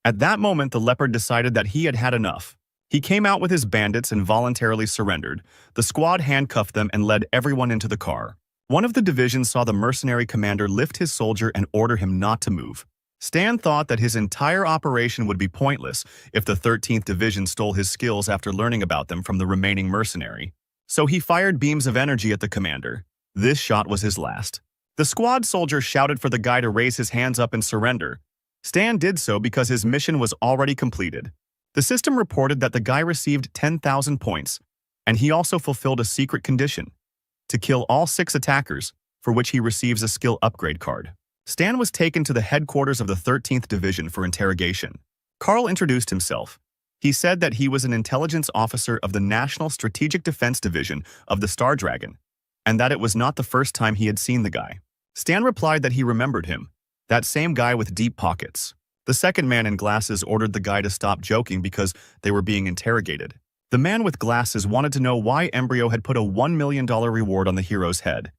At that moment, the leopard decided that he had had enough. He came out with his bandits and voluntarily surrendered. The squad handcuffed them and led everyone into the car. One of the divisions saw the mercenary commander lift his soldier and order him not to move. Stan thought that his entire operation would be pointless if the 13th Division stole his skills after learning about them from the remaining mercenary. So he fired beams of energy at the commander. This shot was his last. The squad soldier shouted for the guy to raise his hands up and surrender. Stan did so because his mission was already completed. The system reported that the guy received 10,000 points, and he also fulfilled a secret condition: to kill all 6 attackers, for which he receives a skill upgrade card. Stan was taken to the headquarters of the 13th Division for interrogation. Carl introduced himself. He said that he was an intelligence officer of the National Strategic Defense Division of the Star Dragon, and that it was not the first time he had seen the guy. Stan replied that he remembered him, that same guy with deep pockets. The second man in glasses ordered the guy to stop joking because they were being interrogated. The man with glasses wanted to know why Embryo had put a $1 million reward on the hero's head.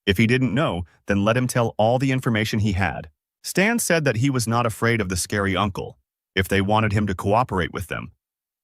If he didn't know, then let him tell all the information he had. Stan said that he was not afraid of the scary uncle. If they wanted him to cooperate with them,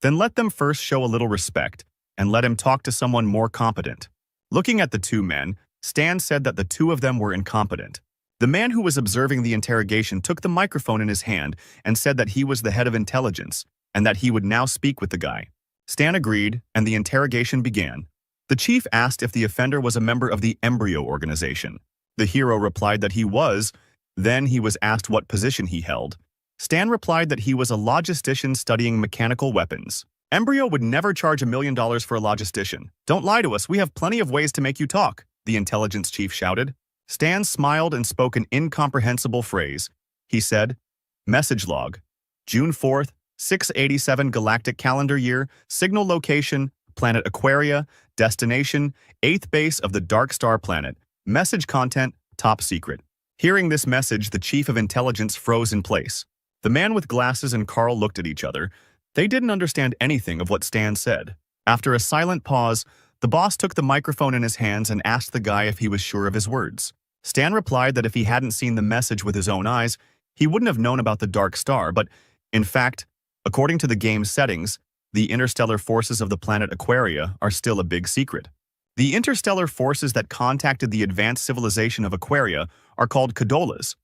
then let them first show a little respect and let him talk to someone more competent. Looking at the two men, Stan said that the two of them were incompetent. The man who was observing the interrogation took the microphone in his hand and said that he was the head of intelligence and that he would now speak with the guy. Stan agreed, and the interrogation began. The chief asked if the offender was a member of the Embryo organization. The hero replied that he was. Then he was asked what position he held. Stan replied that he was a logistician studying mechanical weapons. Embryo would never charge $1 million for a logistician. Don't lie to us, we have plenty of ways to make you talk, the intelligence chief shouted. Stan smiled and spoke an incomprehensible phrase. He said, "Message log. June 4th, 687 galactic calendar year, signal location, planet Aquaria, destination, 8th base of the dark star planet, message content, top secret." Hearing this message, the chief of intelligence froze in place. The man with glasses and Carl looked at each other. They didn't understand anything of what Stan said. After a silent pause, the boss took the microphone in his hands and asked the guy if he was sure of his words. Stan replied that if he hadn't seen the message with his own eyes, he wouldn't have known about the dark star, but, in fact, according to the game's settings, the interstellar forces of the planet Aquaria are still a big secret. The interstellar forces that contacted the advanced civilization of Aquaria are called Cadolas.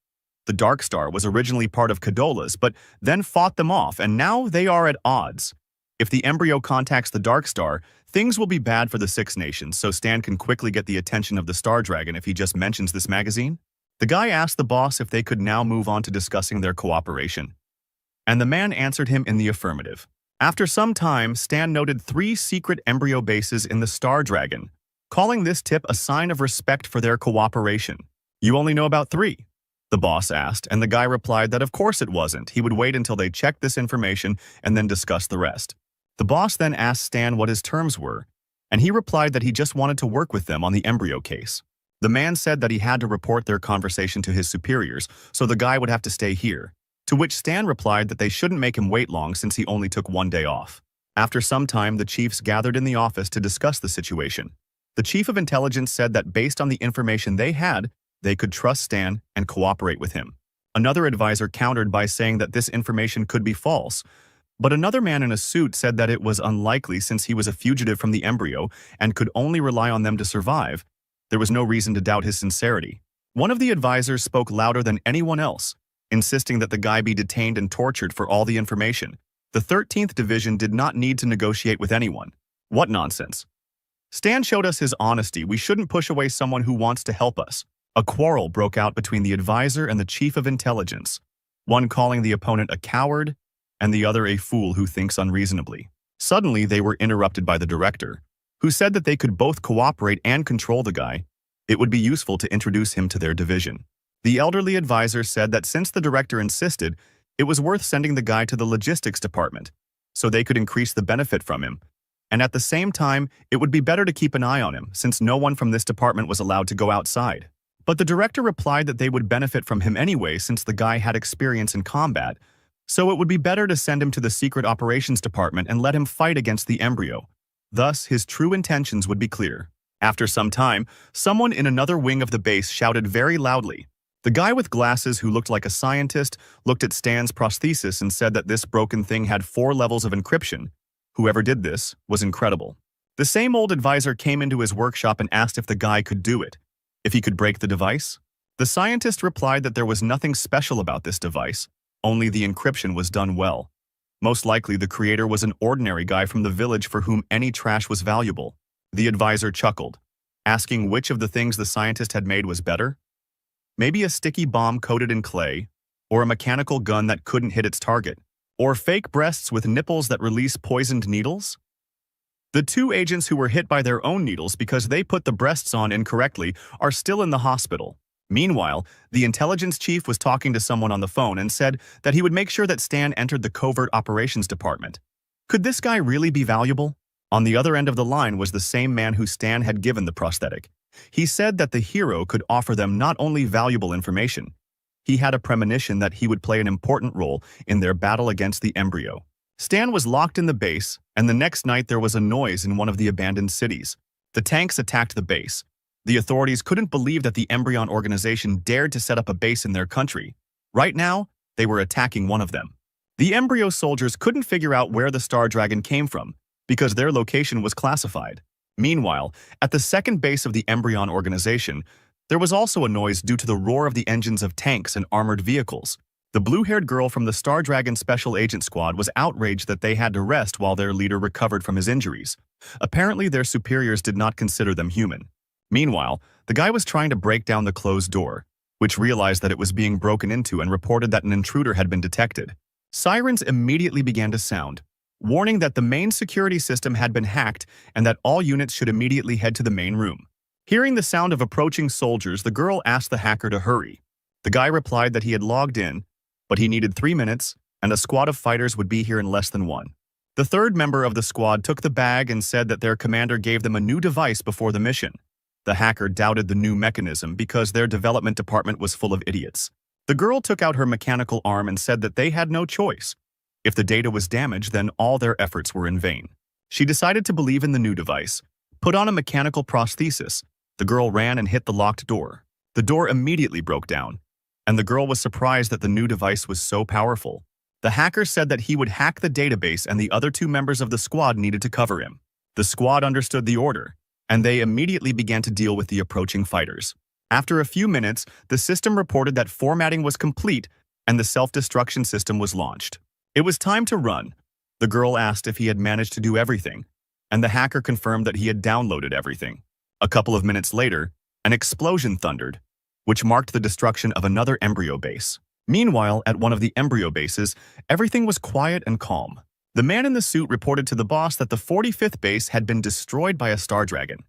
The Dark Star was originally part of Cadolas, but then fought them off, and now they are at odds. If the Embryo contacts the Dark Star, things will be bad for the Six Nations, so Stan can quickly get the attention of the Star Dragon if he just mentions this magazine. The guy asked the boss if they could now move on to discussing their cooperation, and the man answered him in the affirmative. After some time, Stan noted 3 secret Embryo bases in the Star Dragon, calling this tip a sign of respect for their cooperation. "You only know about 3?" the boss asked, and the guy replied that of course it wasn't. He would wait until they checked this information and then discuss the rest. The boss then asked Stan what his terms were. and he replied that he just wanted to work with them on the embryo case. The man said that he had to report their conversation to his superiors, so the guy would have to stay here, to which Stan replied that they shouldn't make him wait long since he only took 1 day off. After some time, the chiefs gathered in the office to discuss the situation. The chief of intelligence said that based on the information they had, they could trust Stan and cooperate with him. Another advisor countered by saying that this information could be false, but another man in a suit said that it was unlikely since he was a fugitive from the embryo and could only rely on them to survive. There was no reason to doubt his sincerity. One of the advisors spoke louder than anyone else, insisting that the guy be detained and tortured for all the information. The 13th Division did not need to negotiate with anyone. What nonsense. Stan showed us his honesty. We shouldn't push away someone who wants to help us. A quarrel broke out between the advisor and the chief of intelligence, one calling the opponent a coward and the other a fool who thinks unreasonably. Suddenly, they were interrupted by the director, who said that they could both cooperate and control the guy. It would be useful to introduce him to their division. The elderly advisor said that since the director insisted, it was worth sending the guy to the logistics department, so they could increase the benefit from him. And at the same time, it would be better to keep an eye on him, since no one from this department was allowed to go outside. But the director replied that they would benefit from him anyway since the guy had experience in combat, so it would be better to send him to the secret operations department and let him fight against the embryo. Thus, his true intentions would be clear. After some time, someone in another wing of the base shouted very loudly. The guy with glasses who looked like a scientist looked at Stan's prosthesis and said that this broken thing had 4 levels of encryption. Whoever did this was incredible. The same old advisor came into his workshop and asked if the guy could do it, if he could break the device. The scientist replied that there was nothing special about this device, only the encryption was done well. Most likely the creator was an ordinary guy from the village for whom any trash was valuable. The advisor chuckled, asking which of the things the scientist had made was better. Maybe a sticky bomb coated in clay, or a mechanical gun that couldn't hit its target, or fake breasts with nipples that release poisoned needles? The 2 agents who were hit by their own needles because they put the breasts on incorrectly are still in the hospital. Meanwhile, the intelligence chief was talking to someone on the phone and said that he would make sure that Stan entered the covert operations department. Could this guy really be valuable? On the other end of the line was the same man who Stan had given the prosthetic. He said that the hero could offer them not only valuable information, he had a premonition that he would play an important role in their battle against the embryo. Stan was locked in the base, and the next night there was a noise in one of the abandoned cities. The tanks attacked the base. The authorities couldn't believe that the Embryon organization dared to set up a base in their country. Right now, they were attacking one of them. The embryo soldiers couldn't figure out where the Star Dragon came from, because their location was classified. Meanwhile, at the second base of the Embryon organization, there was also a noise due to the roar of the engines of tanks and armored vehicles. The blue-haired girl from the Star Dragon Special Agent Squad was outraged that they had to rest while their leader recovered from his injuries. Apparently, their superiors did not consider them human. Meanwhile, the guy was trying to break down the closed door, which realized that it was being broken into and reported that an intruder had been detected. Sirens immediately began to sound, warning that the main security system had been hacked and that all units should immediately head to the main room. Hearing the sound of approaching soldiers, the girl asked the hacker to hurry. The guy replied that he had logged in, but he needed 3 minutes, and a squad of fighters would be here in less than 1. The third member of the squad took the bag and said that their commander gave them a new device before the mission. The hacker doubted the new mechanism because their development department was full of idiots. The girl took out her mechanical arm and said that they had no choice. If the data was damaged, then all their efforts were in vain. She decided to believe in the new device, put on a mechanical prosthesis. The girl ran and hit the locked door. The door immediately broke down, and the girl was surprised that the new device was so powerful. The hacker said that he would hack the database and the other 2 members of the squad needed to cover him. The squad understood the order, and they immediately began to deal with the approaching fighters. After a few minutes, the system reported that formatting was complete and the self-destruction system was launched. It was time to run. The girl asked if he had managed to do everything, and the hacker confirmed that he had downloaded everything. A couple of minutes later, an explosion thundered, which marked the destruction of another embryo base. Meanwhile, at one of the embryo bases, everything was quiet and calm. The man in the suit reported to the boss that the 45th base had been destroyed by a Star Dragon.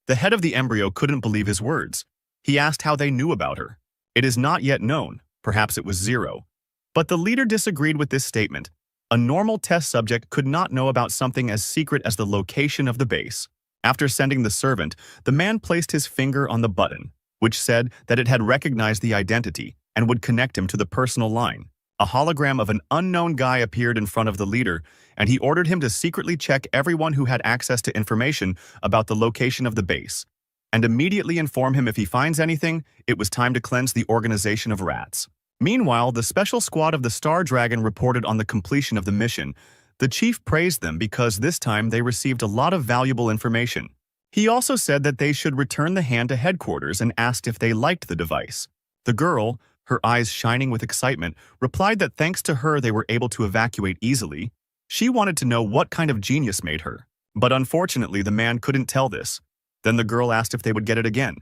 The head of the embryo couldn't believe his words. He asked how they knew about her. It is not yet known. Perhaps it was Zero. But the leader disagreed with this statement. A normal test subject could not know about something as secret as the location of the base. After sending the servant, the man placed his finger on the button, which said that it had recognized the identity and would connect him to the personal line. A hologram of an unknown guy appeared in front of the leader, and he ordered him to secretly check everyone who had access to information about the location of the base, and immediately inform him if he finds anything, it was time to cleanse the organization of rats. Meanwhile, the special squad of the Star Dragon reported on the completion of the mission. The chief praised them because this time they received a lot of valuable information. He also said that they should return the hand to headquarters and asked if they liked the device. The girl, her eyes shining with excitement, replied that thanks to her they were able to evacuate easily. She wanted to know what kind of genius made her. But unfortunately, the man couldn't tell this. Then the girl asked if they would get it again,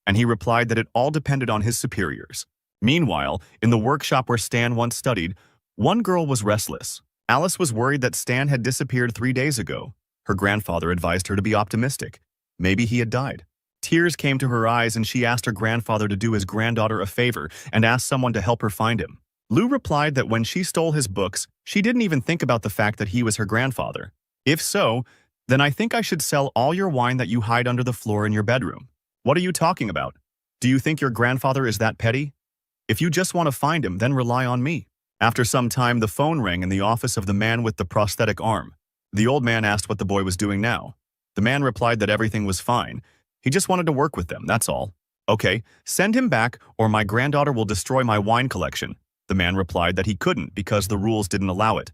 and he replied that it all depended on his superiors. Meanwhile, in the workshop where Stan once studied, one girl was restless. Alice was worried that Stan had disappeared 3 days ago. Her grandfather advised her to be optimistic. Maybe he had died. Tears came to her eyes and she asked her grandfather to do his granddaughter a favor and asked someone to help her find him. Lou replied that when she stole his books, she didn't even think about the fact that he was her grandfather. If so, then I think I should sell all your wine that you hide under the floor in your bedroom. What are you talking about? Do you think your grandfather is that petty? If you just want to find him, then rely on me. After some time, the phone rang in the office of the man with the prosthetic arm. The old man asked what the boy was doing now. The man replied that everything was fine. He just wanted to work with them, that's all. Okay, send him back or my granddaughter will destroy my wine collection. The man replied that he couldn't because the rules didn't allow it.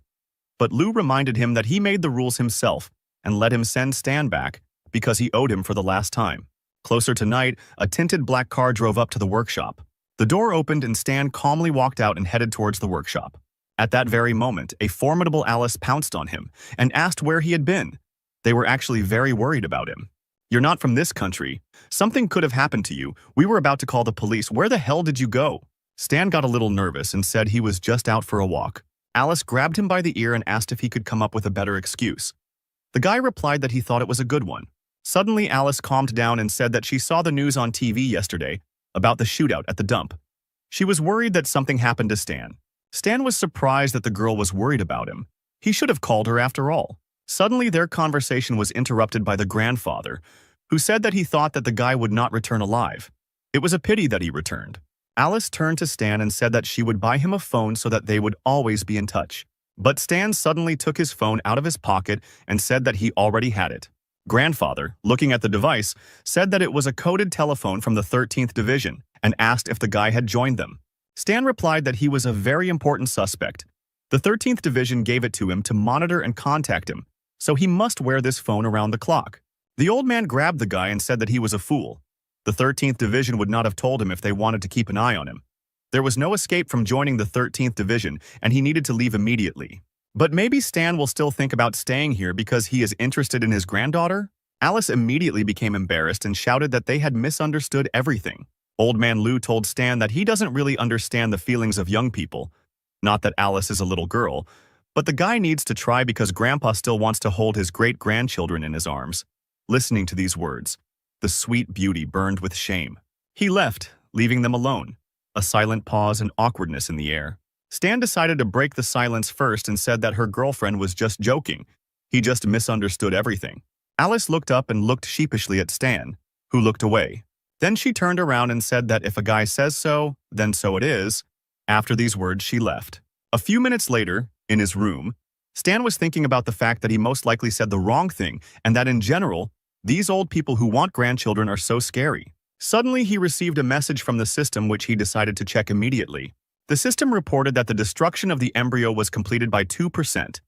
But Lou reminded him that he made the rules himself and let him send Stan back because he owed him for the last time. Closer to night, a tinted black car drove up to the workshop. The door opened and Stan calmly walked out and headed towards the workshop. At that very moment, a formidable Alice pounced on him and asked where he had been. They were actually very worried about him. You're not from this country. Something could have happened to you. We were about to call the police. Where the hell did you go? Stan got a little nervous and said he was just out for a walk. Alice grabbed him by the ear and asked if he could come up with a better excuse. The guy replied that he thought it was a good one. Suddenly, Alice calmed down and said that she saw the news on TV yesterday about the shootout at the dump. She was worried that something happened to Stan. Stan was surprised that the girl was worried about him. He should have called her after all. Suddenly, their conversation was interrupted by the grandfather, who said that he thought that the guy would not return alive. It was a pity that he returned. Alice turned to Stan and said that she would buy him a phone so that they would always be in touch. But Stan suddenly took his phone out of his pocket and said that he already had it. Grandfather, looking at the device, said that it was a coded telephone from the 13th Division and asked if the guy had joined them. Stan replied that he was a very important suspect. The 13th Division gave it to him to monitor and contact him, so he must wear this phone around the clock. The old man grabbed the guy and said that he was a fool. The 13th Division would not have told him if they wanted to keep an eye on him. There was no escape from joining the 13th Division, and he needed to leave immediately. But maybe Stan will still think about staying here because he is interested in his granddaughter? Alice immediately became embarrassed and shouted that they had misunderstood everything. Old man Lou told Stan that he doesn't really understand the feelings of young people. Not that Alice is a little girl, but the guy needs to try because Grandpa still wants to hold his great-grandchildren in his arms. Listening to these words, the sweet beauty burned with shame. He left, leaving them alone. A silent pause and awkwardness in the air. Stan decided to break the silence first and said that her girlfriend was just joking. He just misunderstood everything. Alice looked up and looked sheepishly at Stan, who looked away. Then she turned around and said that if a guy says so, then so it is. After these words, she left. A few minutes later, in his room, Stan was thinking about the fact that he most likely said the wrong thing and that in general, these old people who want grandchildren are so scary. Suddenly, he received a message from the system which he decided to check immediately. The system reported that the destruction of the embryo was completed by 2%.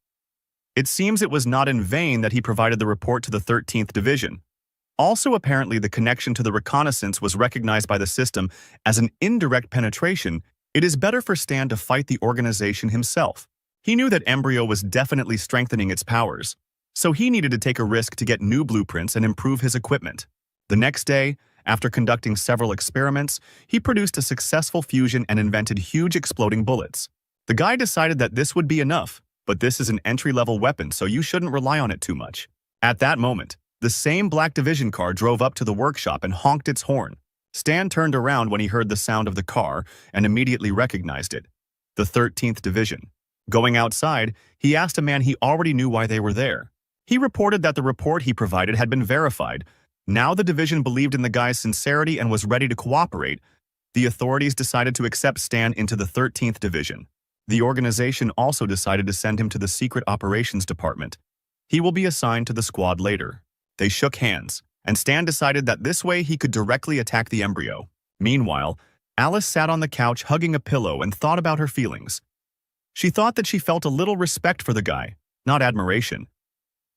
It seems it was not in vain that he provided the report to the 13th Division. Also, apparently, the connection to the reconnaissance was recognized by the system as an indirect penetration. It is better for Stan to fight the organization himself. He knew that embryo was definitely strengthening its powers, so he needed to take a risk to get new blueprints and improve his equipment. The next day, after conducting several experiments, he produced a successful fusion and invented huge exploding bullets. The guy decided that this would be enough, but this is an entry-level weapon, so you shouldn't rely on it too much. At that moment, the same Black Division car drove up to the workshop and honked its horn. Stan turned around when he heard the sound of the car and immediately recognized it. The 13th Division. Going outside, he asked a man he already knew why they were there. He reported that the report he provided had been verified. Now the division believed in the guy's sincerity and was ready to cooperate. The authorities decided to accept Stan into the 13th Division. The organization also decided to send him to the Secret Operations Department. He will be assigned to the squad later. They shook hands, and Stan decided that this way he could directly attack the embryo. Meanwhile, Alice sat on the couch hugging a pillow and thought about her feelings. She thought that she felt a little respect for the guy, not admiration.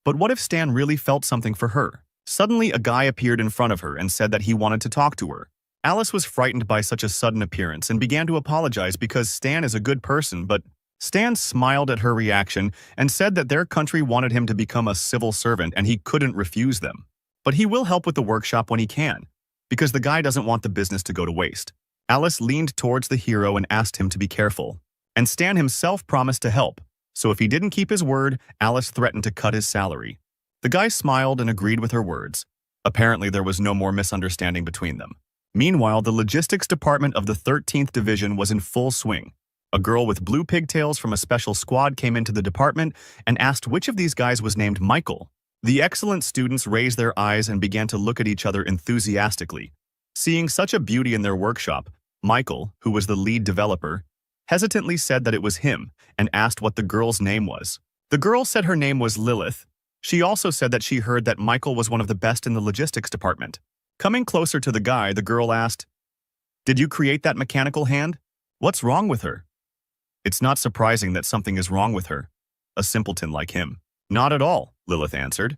But what if Stan really felt something for her? Suddenly, a guy appeared in front of her and said that he wanted to talk to her. Alice was frightened by such a sudden appearance and began to apologize because Stan is a good person, but Stan smiled at her reaction and said that their country wanted him to become a civil servant and he couldn't refuse them. But he will help with the workshop when he can, because the guy doesn't want the business to go to waste. Alice leaned towards the hero and asked him to be careful. And Stan himself promised to help, so if he didn't keep his word, Alice threatened to cut his salary. The guy smiled and agreed with her words. Apparently, there was no more misunderstanding between them. Meanwhile, the logistics department of the 13th Division was in full swing. A girl with blue pigtails from a special squad came into the department and asked which of these guys was named Michael. The excellent students raised their eyes and began to look at each other enthusiastically. Seeing such a beauty in their workshop, Michael, who was the lead developer, hesitantly said that it was him and asked what the girl's name was. The girl said her name was Lilith. She also said that she heard that Michael was one of the best in the logistics department. Coming closer to the guy, the girl asked, "Did you create that mechanical hand? What's wrong with her?" "It's not surprising that something is wrong with her. A simpleton like him." "Not at all," Lilith answered.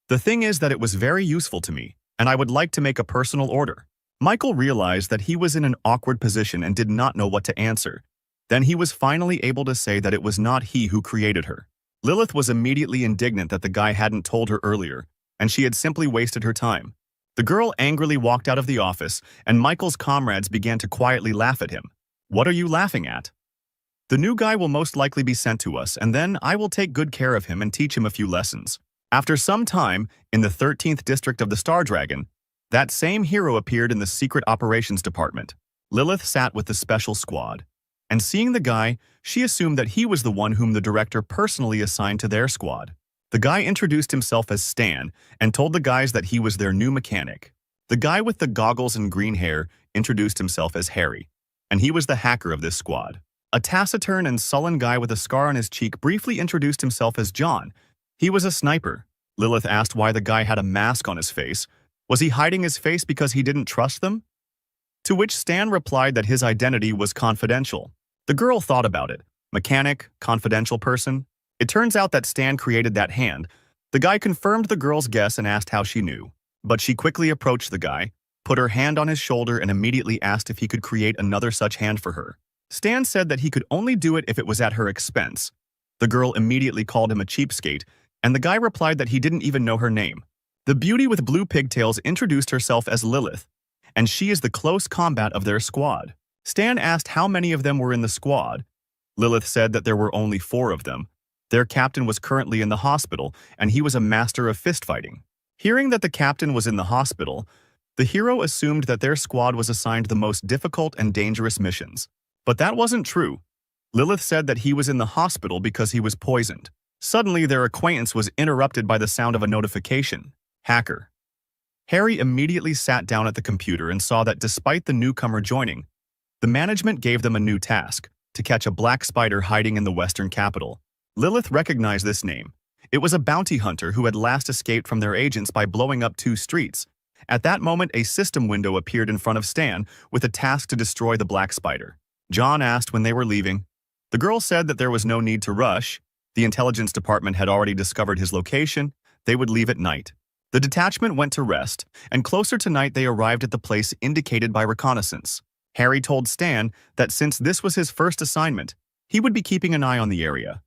"The thing is that it was very useful to me, and I would like to make a personal order." Michael realized that he was in an awkward position and did not know what to answer. Then he was finally able to say that it was not he who created her. Lilith was immediately indignant that the guy hadn't told her earlier, and she had simply wasted her time. The girl angrily walked out of the office, and Michael's comrades began to quietly laugh at him. "What are you laughing at? The new guy will most likely be sent to us, and then I will take good care of him and teach him a few lessons." After some time, in the 13th district of the Star Dragon, that same hero appeared in the Secret Operations Department. Lilith sat with the special squad, and seeing the guy, she assumed that he was the one whom the director personally assigned to their squad. The guy introduced himself as Stan and told the guys that he was their new mechanic. The guy with the goggles and green hair introduced himself as Harry, and he was the hacker of this squad. A taciturn and sullen guy with a scar on his cheek briefly introduced himself as John. He was a sniper. Lilith asked why the guy had a mask on his face. Was he hiding his face because he didn't trust them? To which Stan replied that his identity was confidential. The girl thought about it. Mechanic, confidential person. It turns out that Stan created that hand. The guy confirmed the girl's guess and asked how she knew. But she quickly approached the guy, put her hand on his shoulder and immediately asked if he could create another such hand for her. Stan said that he could only do it if it was at her expense. The girl immediately called him a cheapskate, and the guy replied that he didn't even know her name. The beauty with blue pigtails introduced herself as Lilith, and she is the close combat of their squad. Stan asked how many of them were in the squad. Lilith said that there were only 4 of them. Their captain was currently in the hospital, and he was a master of fistfighting. Hearing that the captain was in the hospital, the hero assumed that their squad was assigned the most difficult and dangerous missions. But that wasn't true. Lilith said that he was in the hospital because he was poisoned. Suddenly, their acquaintance was interrupted by the sound of a notification. Hacker. Harry immediately sat down at the computer and saw that despite the newcomer joining, the management gave them a new task, to catch a black spider hiding in the western capital. Lilith recognized this name. It was a bounty hunter who had last escaped from their agents by blowing up 2 streets. At that moment, a system window appeared in front of Stan with a task to destroy the black spider. John asked when they were leaving. The girl said that there was no need to rush. The intelligence department had already discovered his location. They would leave at night. The detachment went to rest, and closer to night they arrived at the place indicated by reconnaissance. Harry told Stan that since this was his first assignment, he would be keeping an eye on the area.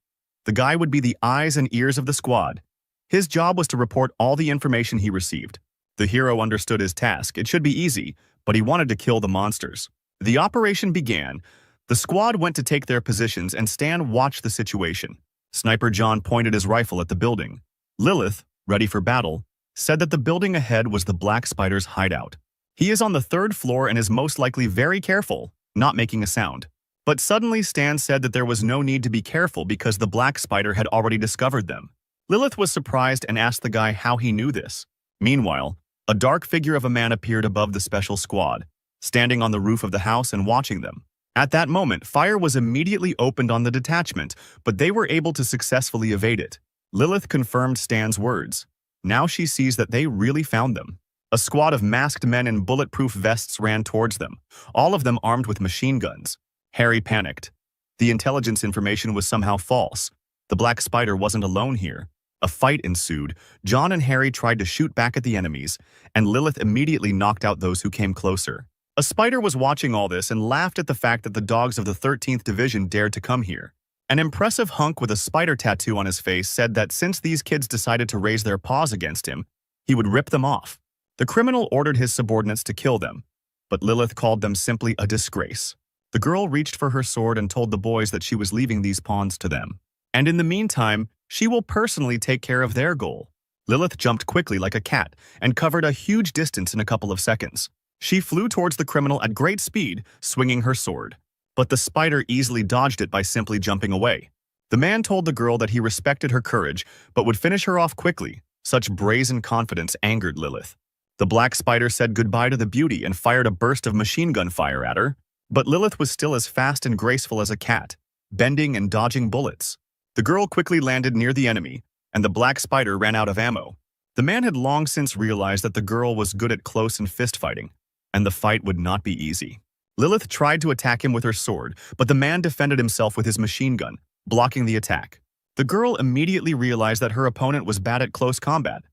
The guy would be the eyes and ears of the squad. His job was to report all the information he received. The hero understood his task. It should be easy, but he wanted to kill the monsters. The operation began. The squad went to take their positions, and Stan watched the situation. Sniper John pointed his rifle at the building. Lilith, ready for battle, said that the building ahead was the black spider's hideout. He is on the 3rd floor and is most likely very careful, not making a sound. But suddenly Stan said that there was no need to be careful because the black spider had already discovered them. Lilith was surprised and asked the guy how he knew this. Meanwhile, a dark figure of a man appeared above the special squad, standing on the roof of the house and watching them. At that moment, fire was immediately opened on the detachment, but they were able to successfully evade it. Lilith confirmed Stan's words. Now she sees that they really found them. A squad of masked men in bulletproof vests ran towards them, all of them armed with machine guns. Harry panicked. The intelligence information was somehow false. The Black Spider wasn't alone here. A fight ensued. John and Harry tried to shoot back at the enemies, and Lilith immediately knocked out those who came closer. A spider was watching all this and laughed at the fact that the dogs of the 13th Division dared to come here. An impressive hunk with a spider tattoo on his face said that since these kids decided to raise their paws against him, he would rip them off. The criminal ordered his subordinates to kill them, but Lilith called them simply a disgrace. The girl reached for her sword and told the boys that she was leaving these pawns to them. And in the meantime, she will personally take care of their goal. Lilith jumped quickly like a cat and covered a huge distance in a couple of seconds. She flew towards the criminal at great speed, swinging her sword. But the spider easily dodged it by simply jumping away. The man told the girl that he respected her courage, but would finish her off quickly. Such brazen confidence angered Lilith. The black spider said goodbye to the beauty and fired a burst of machine gun fire at her. But Lilith was still as fast and graceful as a cat, bending and dodging bullets. The girl quickly landed near the enemy, and the black spider ran out of ammo. The man had long since realized that the girl was good at close and fist fighting, and the fight would not be easy. Lilith tried to attack him with her sword, but the man defended himself with his machine gun, blocking the attack. The girl immediately realized that her opponent was bad at close combat.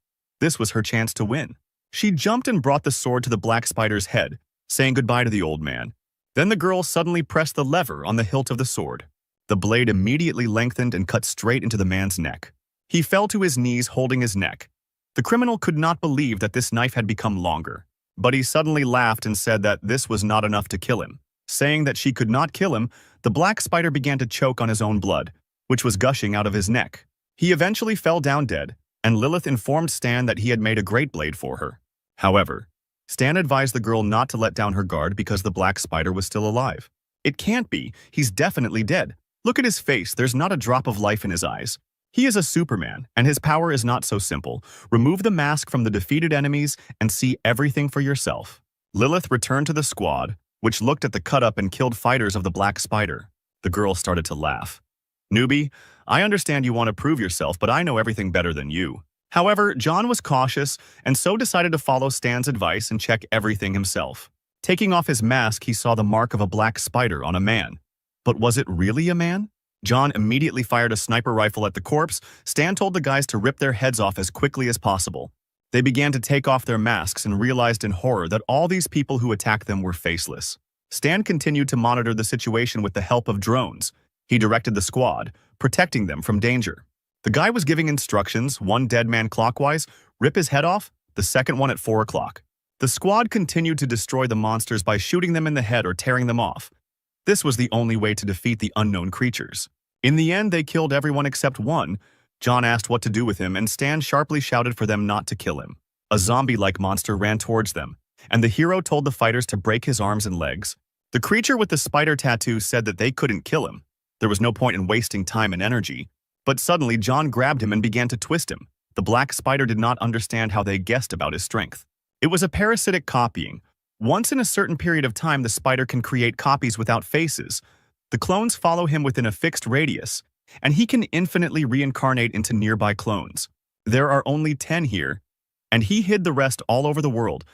This was her chance to win. She jumped and brought the sword to the black spider's head, saying goodbye to the old man. Then the girl suddenly pressed the lever on the hilt of the sword. The blade immediately lengthened and cut straight into the man's neck. He fell to his knees holding his neck. The criminal could not believe that this knife had become longer. But he suddenly laughed and said that this was not enough to kill him. Saying that she could not kill him, the black spider began to choke on his own blood, which was gushing out of his neck. He eventually fell down dead, and Lilith informed Stan that he had made a great blade for her. However, Stan advised the girl not to let down her guard because the black spider was still alive. It can't be. He's definitely dead. Look at his face. There's not a drop of life in his eyes. He is a Superman, and his power is not so simple. Remove the mask from the defeated enemies and see everything for yourself. Lilith returned to the squad, which looked at the cut-up and killed fighters of the Black Spider. The girl started to laugh. Newbie, I understand you want to prove yourself, but I know everything better than you. However, John was cautious and so decided to follow Stan's advice and check everything himself. Taking off his mask, he saw the mark of a black spider on a man. But was it really a man? John immediately fired a sniper rifle at the corpse. Stan told the guys to rip their heads off as quickly as possible. They began to take off their masks and realized in horror that all these people who attacked them were faceless. Stan continued to monitor the situation with the help of drones. He directed the squad, protecting them from danger. The guy was giving instructions, one dead man clockwise, rip his head off, the second one at 4 o'clock. The squad continued to destroy the monsters by shooting them in the head or tearing them off. This was the only way to defeat the unknown creatures. In the end, they killed everyone except one. John asked what to do with him, and Stan sharply shouted for them not to kill him. A zombie-like monster ran towards them, and the hero told the fighters to break his arms and legs. The creature with the spider tattoo said that they couldn't kill him. There was no point in wasting time and energy. But suddenly, John grabbed him and began to twist him. The black spider did not understand how they guessed about his strength. It was a parasitic copying. Once in a certain period of time, the spider can create copies without faces. The clones follow him within a fixed radius, and he can infinitely reincarnate into nearby clones. There are only 10 here, and he hid the rest all over the world.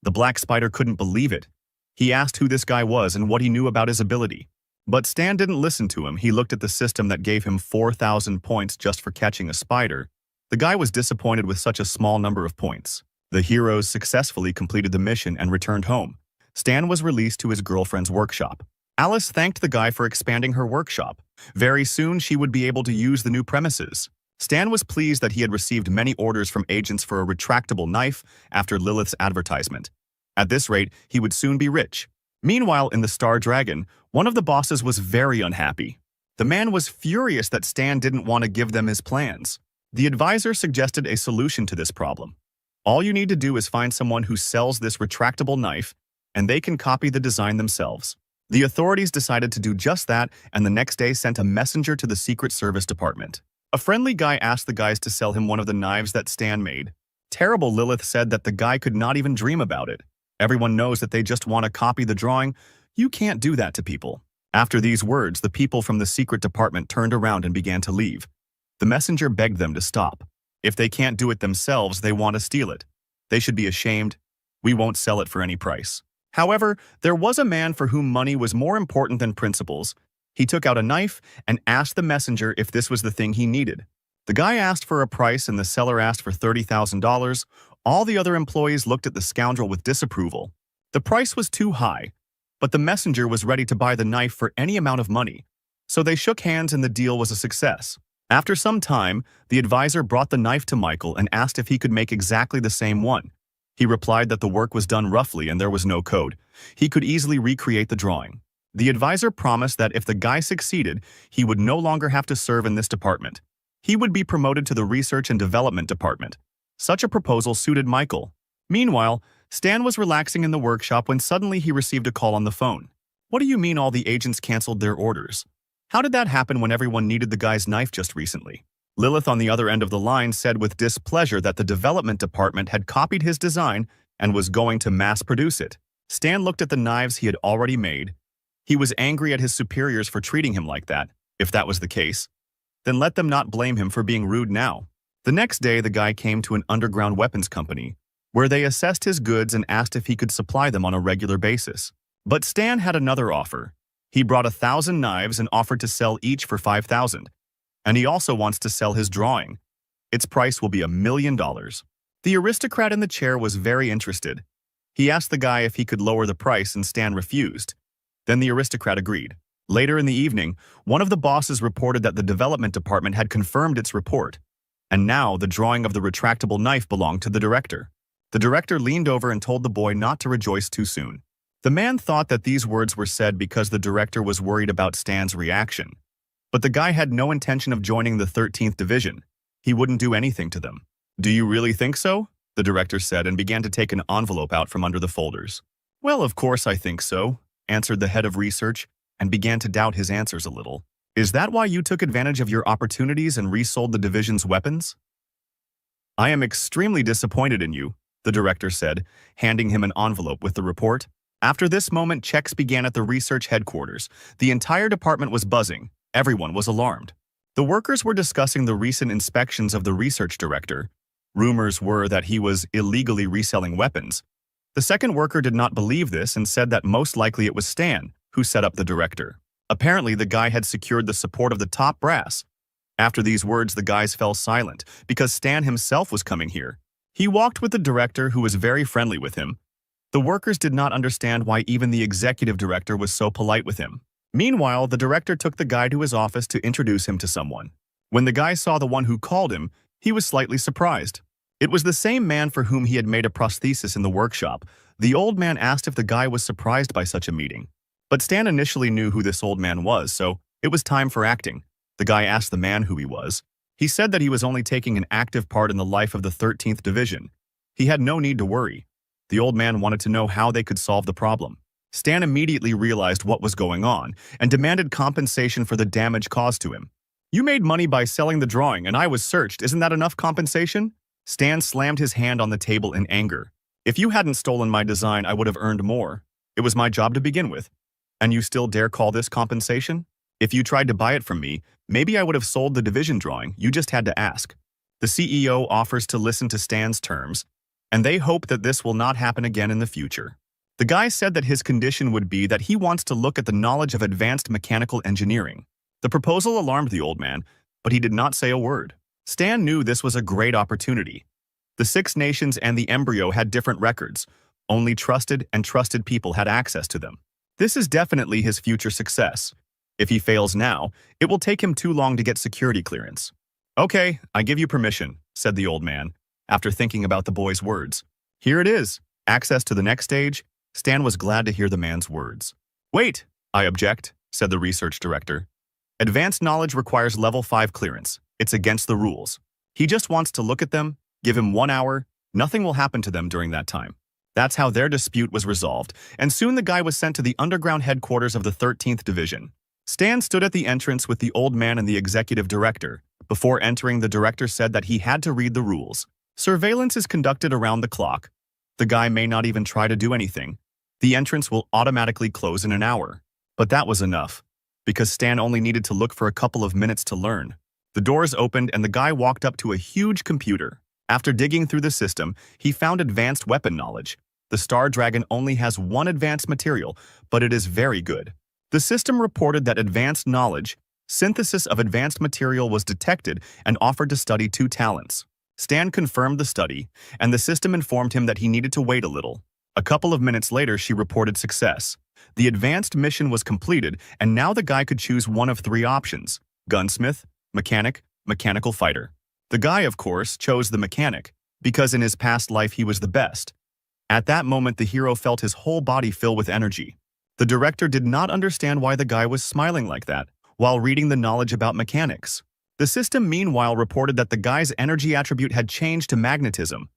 The black spider couldn't believe it. He asked who this guy was and what he knew about his ability. But Stan didn't listen to him. He looked at the system that gave him 4,000 points just for catching a spider. The guy was disappointed with such a small number of points. The heroes successfully completed the mission and returned home. Stan was released to his girlfriend's workshop. Alice thanked the guy for expanding her workshop. Very soon, she would be able to use the new premises. Stan was pleased that he had received many orders from agents for a retractable knife after Lilith's advertisement. At this rate, he would soon be rich. Meanwhile, in the Star Dragon, one of the bosses was very unhappy. The man was furious that Stan didn't want to give them his plans. The advisor suggested a solution to this problem. All you need to do is find someone who sells this retractable knife, and they can copy the design themselves. The authorities decided to do just that, and the next day sent a messenger to the Secret Service Department. A friendly guy asked the guys to sell him one of the knives that Stan made. Terrible Lilith said that the guy could not even dream about it. Everyone knows that they just want to copy the drawing. You can't do that to people. After these words, the people from the secret department turned around and began to leave. The messenger begged them to stop. If they can't do it themselves, they want to steal it. They should be ashamed. We won't sell it for any price. However, there was a man for whom money was more important than principles. He took out a knife and asked the messenger if this was the thing he needed. The guy asked for a price and the seller asked for $30,000. All the other employees looked at the scoundrel with disapproval. The price was too high, but the messenger was ready to buy the knife for any amount of money. So they shook hands and the deal was a success. After some time, the advisor brought the knife to Michael and asked if he could make exactly the same one. He replied that the work was done roughly and there was no code. He could easily recreate the drawing. The advisor promised that if the guy succeeded, he would no longer have to serve in this department. He would be promoted to the research and development department. Such a proposal suited Michael. Meanwhile, Stan was relaxing in the workshop when suddenly he received a call on the phone. What do you mean all the agents canceled their orders? How did that happen when everyone needed the guy's knife just recently? Lilith on the other end of the line said with displeasure that the development department had copied his design and was going to mass produce it. Stan looked at the knives he had already made. He was angry at his superiors for treating him like that. If that was the case, then let them not blame him for being rude now. The next day, the guy came to an underground weapons company, where they assessed his goods and asked if he could supply them on a regular basis. But Stan had another offer. He brought 1,000 knives and offered to sell each for $5,000. And he also wants to sell his drawing. Its price will be $1 million. The aristocrat in the chair was very interested. He asked the guy if he could lower the price and Stan refused. Then the aristocrat agreed. Later in the evening, one of the bosses reported that the development department had confirmed its report. And now the drawing of the retractable knife belonged to the director. The director leaned over and told the boy not to rejoice too soon. The man thought that these words were said because the director was worried about Stan's reaction. But the guy had no intention of joining the 13th Division. He wouldn't do anything to them. "Do you really think so?" the director said and began to take an envelope out from under the folders. "Well, of course I think so," answered the head of research and began to doubt his answers a little. "Is that why you took advantage of your opportunities and resold the division's weapons?" "I am extremely disappointed in you," the director said, handing him an envelope with the report. After this moment, checks began at the research headquarters. The entire department was buzzing. Everyone was alarmed. The workers were discussing the recent inspections of the research director. Rumors were that he was illegally reselling weapons. The second worker did not believe this and said that most likely it was Stan who set up the director. Apparently, the guy had secured the support of the top brass. After these words, the guys fell silent because Stan himself was coming here. He walked with the director, who was very friendly with him. The workers did not understand why even the executive director was so polite with him. Meanwhile, the director took the guy to his office to introduce him to someone. When the guy saw the one who called him, he was slightly surprised. It was the same man for whom he had made a prosthesis in the workshop. The old man asked if the guy was surprised by such a meeting. But Stan initially knew who this old man was, so it was time for acting. The guy asked the man who he was. He said that he was only taking an active part in the life of the 13th Division. He had no need to worry. The old man wanted to know how they could solve the problem. Stan immediately realized what was going on and demanded compensation for the damage caused to him. "You made money by selling the drawing and I was searched. Isn't that enough compensation?" Stan slammed his hand on the table in anger. "If you hadn't stolen my design, I would have earned more. It was my job to begin with. And you still dare call this compensation? If you tried to buy it from me, maybe I would have sold the division drawing. You just had to ask." The CEO offers to listen to Stan's terms, and they hope that this will not happen again in the future. The guy said that his condition would be that he wants to look at the knowledge of advanced mechanical engineering. The proposal alarmed the old man, but he did not say a word. Stan knew this was a great opportunity. The 6 nations and the embryo had different records. Only trusted and trusted people had access to them. This is definitely his future success. If he fails now, it will take him too long to get security clearance. "Okay, I give you permission," said the old man, after thinking about the boy's words. "Here it is. Access to the next stage." Stan was glad to hear the man's words. "Wait, I object," said the research director. "Advanced knowledge requires level 5 clearance. It's against the rules. He just wants to look at them, give him 1 hour, nothing will happen to them during that time." That's how their dispute was resolved, and soon the guy was sent to the underground headquarters of the 13th Division. Stan stood at the entrance with the old man and the executive director. Before entering, the director said that he had to read the rules. Surveillance is conducted around the clock. The guy may not even try to do anything. The entrance will automatically close in an hour. But that was enough, because Stan only needed to look for a couple of minutes to learn. The doors opened and the guy walked up to a huge computer. After digging through the system, he found advanced weapon knowledge. The Star Dragon only has one advanced material, but it is very good. The system reported that advanced knowledge, synthesis of advanced material, was detected and offered to study 2 talents. Stan confirmed the study, and the system informed him that he needed to wait a little. A couple of minutes later, she reported success. The advanced mission was completed, and now the guy could choose one of 3 options: gunsmith, mechanic, mechanical fighter. The guy, of course, chose the mechanic, because in his past life he was the best. At that moment, the hero felt his whole body fill with energy. The director did not understand why the guy was smiling like that while reading the knowledge about mechanics. The system, meanwhile, reported that the guy's energy attribute had changed to magnetism.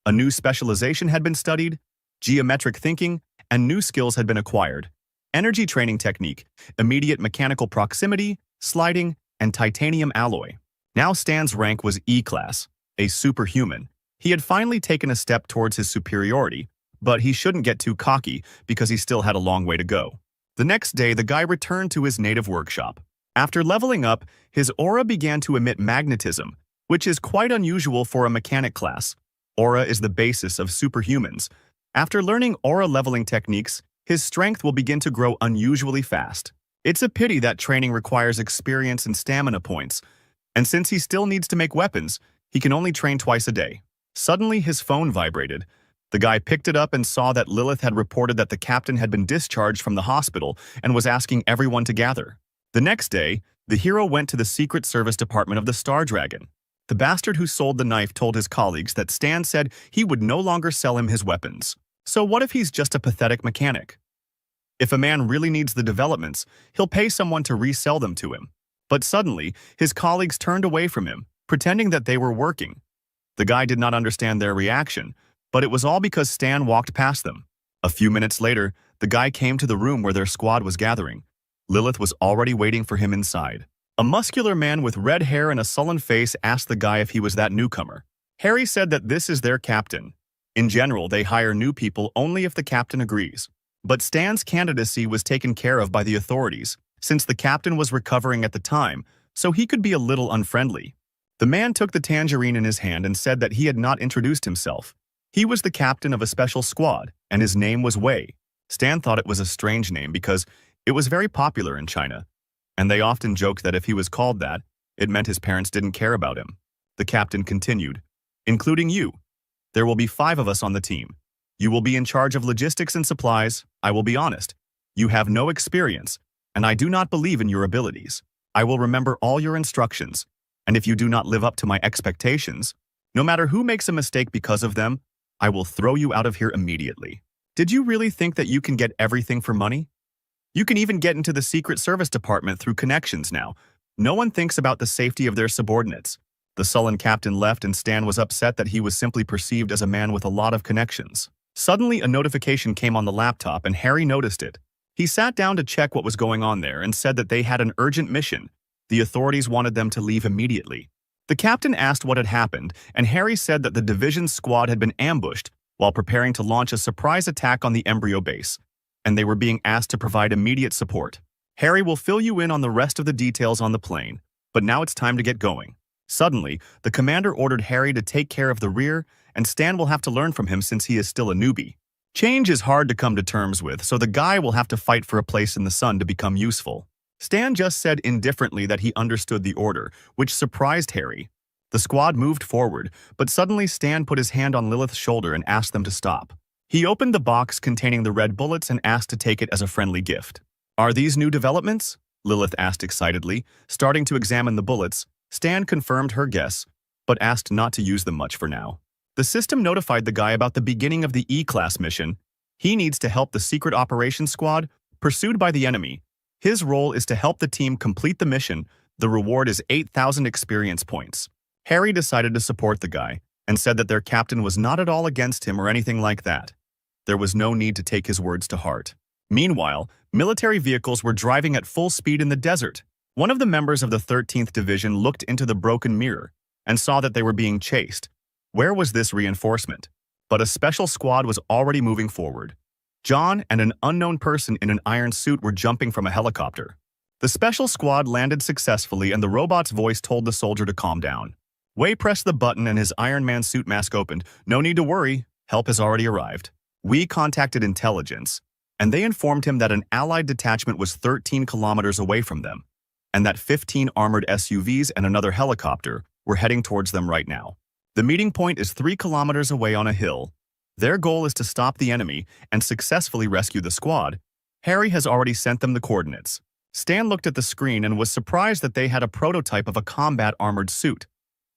A new specialization had been studied, geometric thinking, and new skills had been acquired. Energy training technique, immediate mechanical proximity, sliding, and titanium alloy. Now Stan's rank was E-class, a superhuman. He had finally taken a step towards his superiority, but he shouldn't get too cocky because he still had a long way to go. The next day, the guy returned to his native workshop. After leveling up, his aura began to emit magnetism, which is quite unusual for a mechanic class. Aura is the basis of superhumans. After learning aura leveling techniques, his strength will begin to grow unusually fast. It's a pity that training requires experience and stamina points, and since he still needs to make weapons, he can only train twice a day. Suddenly, his phone vibrated. The guy picked it up and saw that Lilith had reported that the captain had been discharged from the hospital and was asking everyone to gather. The next day, the hero went to the Secret Service department of the Star Dragon. The bastard who sold the knife told his colleagues that Stan said he would no longer sell him his weapons. So what if he's just a pathetic mechanic? If a man really needs the developments, he'll pay someone to resell them to him. But suddenly, his colleagues turned away from him, pretending that they were working. The guy did not understand their reaction, but it was all because Stan walked past them. A few minutes later, the guy came to the room where their squad was gathering. Lilith was already waiting for him inside. A muscular man with red hair and a sullen face asked the guy if he was that newcomer. Harry said that this is their captain. In general, they hire new people only if the captain agrees. But Stan's candidacy was taken care of by the authorities, since the captain was recovering at the time, so he could be a little unfriendly. The man took the tangerine in his hand and said that he had not introduced himself. He was the captain of a special squad, and his name was Wei. Stan thought it was a strange name because it was very popular in China, and they often joked that if he was called that, it meant his parents didn't care about him. The captain continued, "Including you. There will be 5 of us on the team. You will be in charge of logistics and supplies. I will be honest. You have no experience, and I do not believe in your abilities. I will remember all your instructions, and if you do not live up to my expectations, no matter who makes a mistake because of them, I will throw you out of here immediately. Did you really think that you can get everything for money? You can even get into the Secret Service department through connections now. No one thinks about the safety of their subordinates." The sullen captain left, and Stan was upset that he was simply perceived as a man with a lot of connections. Suddenly, a notification came on the laptop, and Harry noticed it. He sat down to check what was going on there and said that they had an urgent mission. The authorities wanted them to leave immediately. The captain asked what had happened, and Harry said that the division's squad had been ambushed while preparing to launch a surprise attack on the embryo base, and they were being asked to provide immediate support. Harry will fill you in on the rest of the details on the plane, but now it's time to get going. Suddenly, the commander ordered Harry to take care of the rear, and Stan will have to learn from him since he is still a newbie. Change is hard to come to terms with, so the guy will have to fight for a place in the sun to become useful. Stan just said indifferently that he understood the order, which surprised Harry. The squad moved forward, but suddenly Stan put his hand on Lilith's shoulder and asked them to stop. He opened the box containing the red bullets and asked to take it as a friendly gift. "Are these new developments?" Lilith asked excitedly. Starting to examine the bullets, Stan confirmed her guess, but asked not to use them much for now. The system notified the guy about the beginning of the E-class mission. He needs to help the secret operations squad pursued by the enemy. His role is to help the team complete the mission. The reward is 8,000 experience points. Harry decided to support the guy and said that their captain was not at all against him or anything like that. There was no need to take his words to heart. Meanwhile, military vehicles were driving at full speed in the desert. One of the members of the 13th Division looked into the broken mirror and saw that they were being chased. Where was this reinforcement? But a special squad was already moving forward. John and an unknown person in an iron suit were jumping from a helicopter. The special squad landed successfully and the robot's voice told the soldier to calm down. Wei pressed the button and his Iron Man suit mask opened. No need to worry, help has already arrived. Wei contacted intelligence, and they informed him that an allied detachment was 13 kilometers away from them, and that 15 armored SUVs and another helicopter were heading towards them right now. The meeting point is 3 kilometers away on a hill. Their goal is to stop the enemy and successfully rescue the squad. Harry has already sent them the coordinates. Stan looked at the screen and was surprised that they had a prototype of a combat armored suit.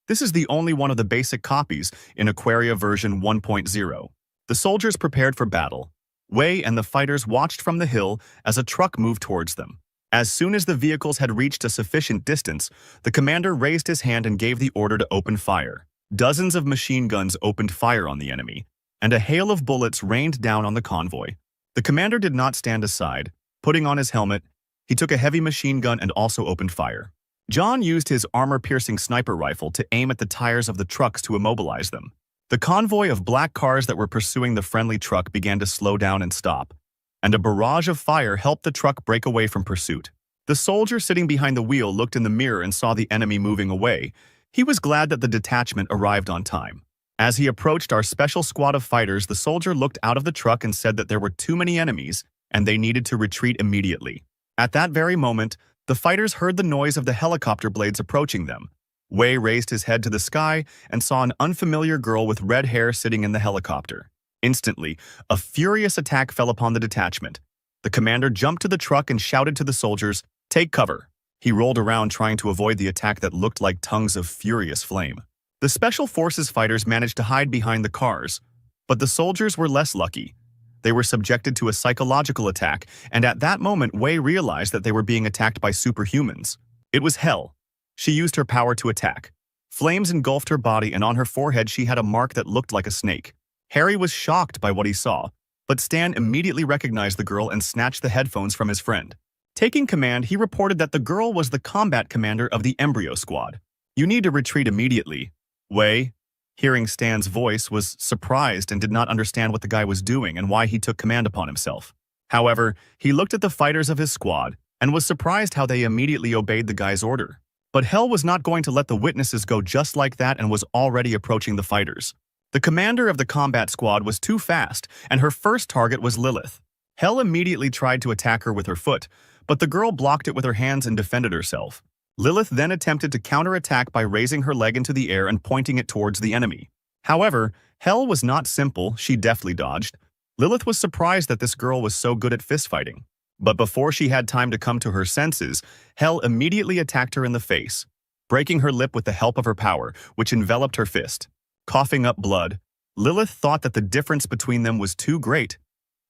This is the only one of the basic copies in Aquaria version 1.0. The soldiers prepared for battle. Wei and the fighters watched from the hill as a truck moved towards them. As soon as the vehicles had reached a sufficient distance, the commander raised his hand and gave the order to open fire. Dozens of machine guns opened fire on the enemy, and a hail of bullets rained down on the convoy. The commander did not stand aside. Putting on his helmet, he took a heavy machine gun and also opened fire. John used his armor-piercing sniper rifle to aim at the tires of the trucks to immobilize them. The convoy of black cars that were pursuing the friendly truck began to slow down and stop, and a barrage of fire helped the truck break away from pursuit. The soldier sitting behind the wheel looked in the mirror and saw the enemy moving away. He was glad that the detachment arrived on time. As he approached our special squad of fighters, the soldier looked out of the truck and said that there were too many enemies and they needed to retreat immediately. At that very moment, the fighters heard the noise of the helicopter blades approaching them. Wei raised his head to the sky and saw an unfamiliar girl with red hair sitting in the helicopter. Instantly, a furious attack fell upon the detachment. The commander jumped to the truck and shouted to the soldiers, "Take cover." He rolled around trying to avoid the attack that looked like tongues of furious flame. The Special Forces fighters managed to hide behind the cars, but the soldiers were less lucky. They were subjected to a psychological attack, and at that moment Wei realized that they were being attacked by superhumans. It was hell. She used her power to attack. Flames engulfed her body, and on her forehead she had a mark that looked like a snake. Harry was shocked by what he saw, but Stan immediately recognized the girl and snatched the headphones from his friend. Taking command, he reported that the girl was the combat commander of the Embryo Squad. "You need to retreat immediately." Wei, hearing Stan's voice, was surprised and did not understand what the guy was doing and why he took command upon himself. However, he looked at the fighters of his squad and was surprised how they immediately obeyed the guy's order. But Hell was not going to let the witnesses go just like that and was already approaching the fighters. The commander of the combat squad was too fast, and her first target was Lilith. Hell immediately tried to attack her with her foot, but the girl blocked it with her hands and defended herself. Lilith then attempted to counterattack by raising her leg into the air and pointing it towards the enemy. However, Hell was not simple, she deftly dodged. Lilith was surprised that this girl was so good at fistfighting. But before she had time to come to her senses, Hell immediately attacked her in the face, breaking her lip with the help of her power, which enveloped her fist. Coughing up blood, Lilith thought that the difference between them was too great.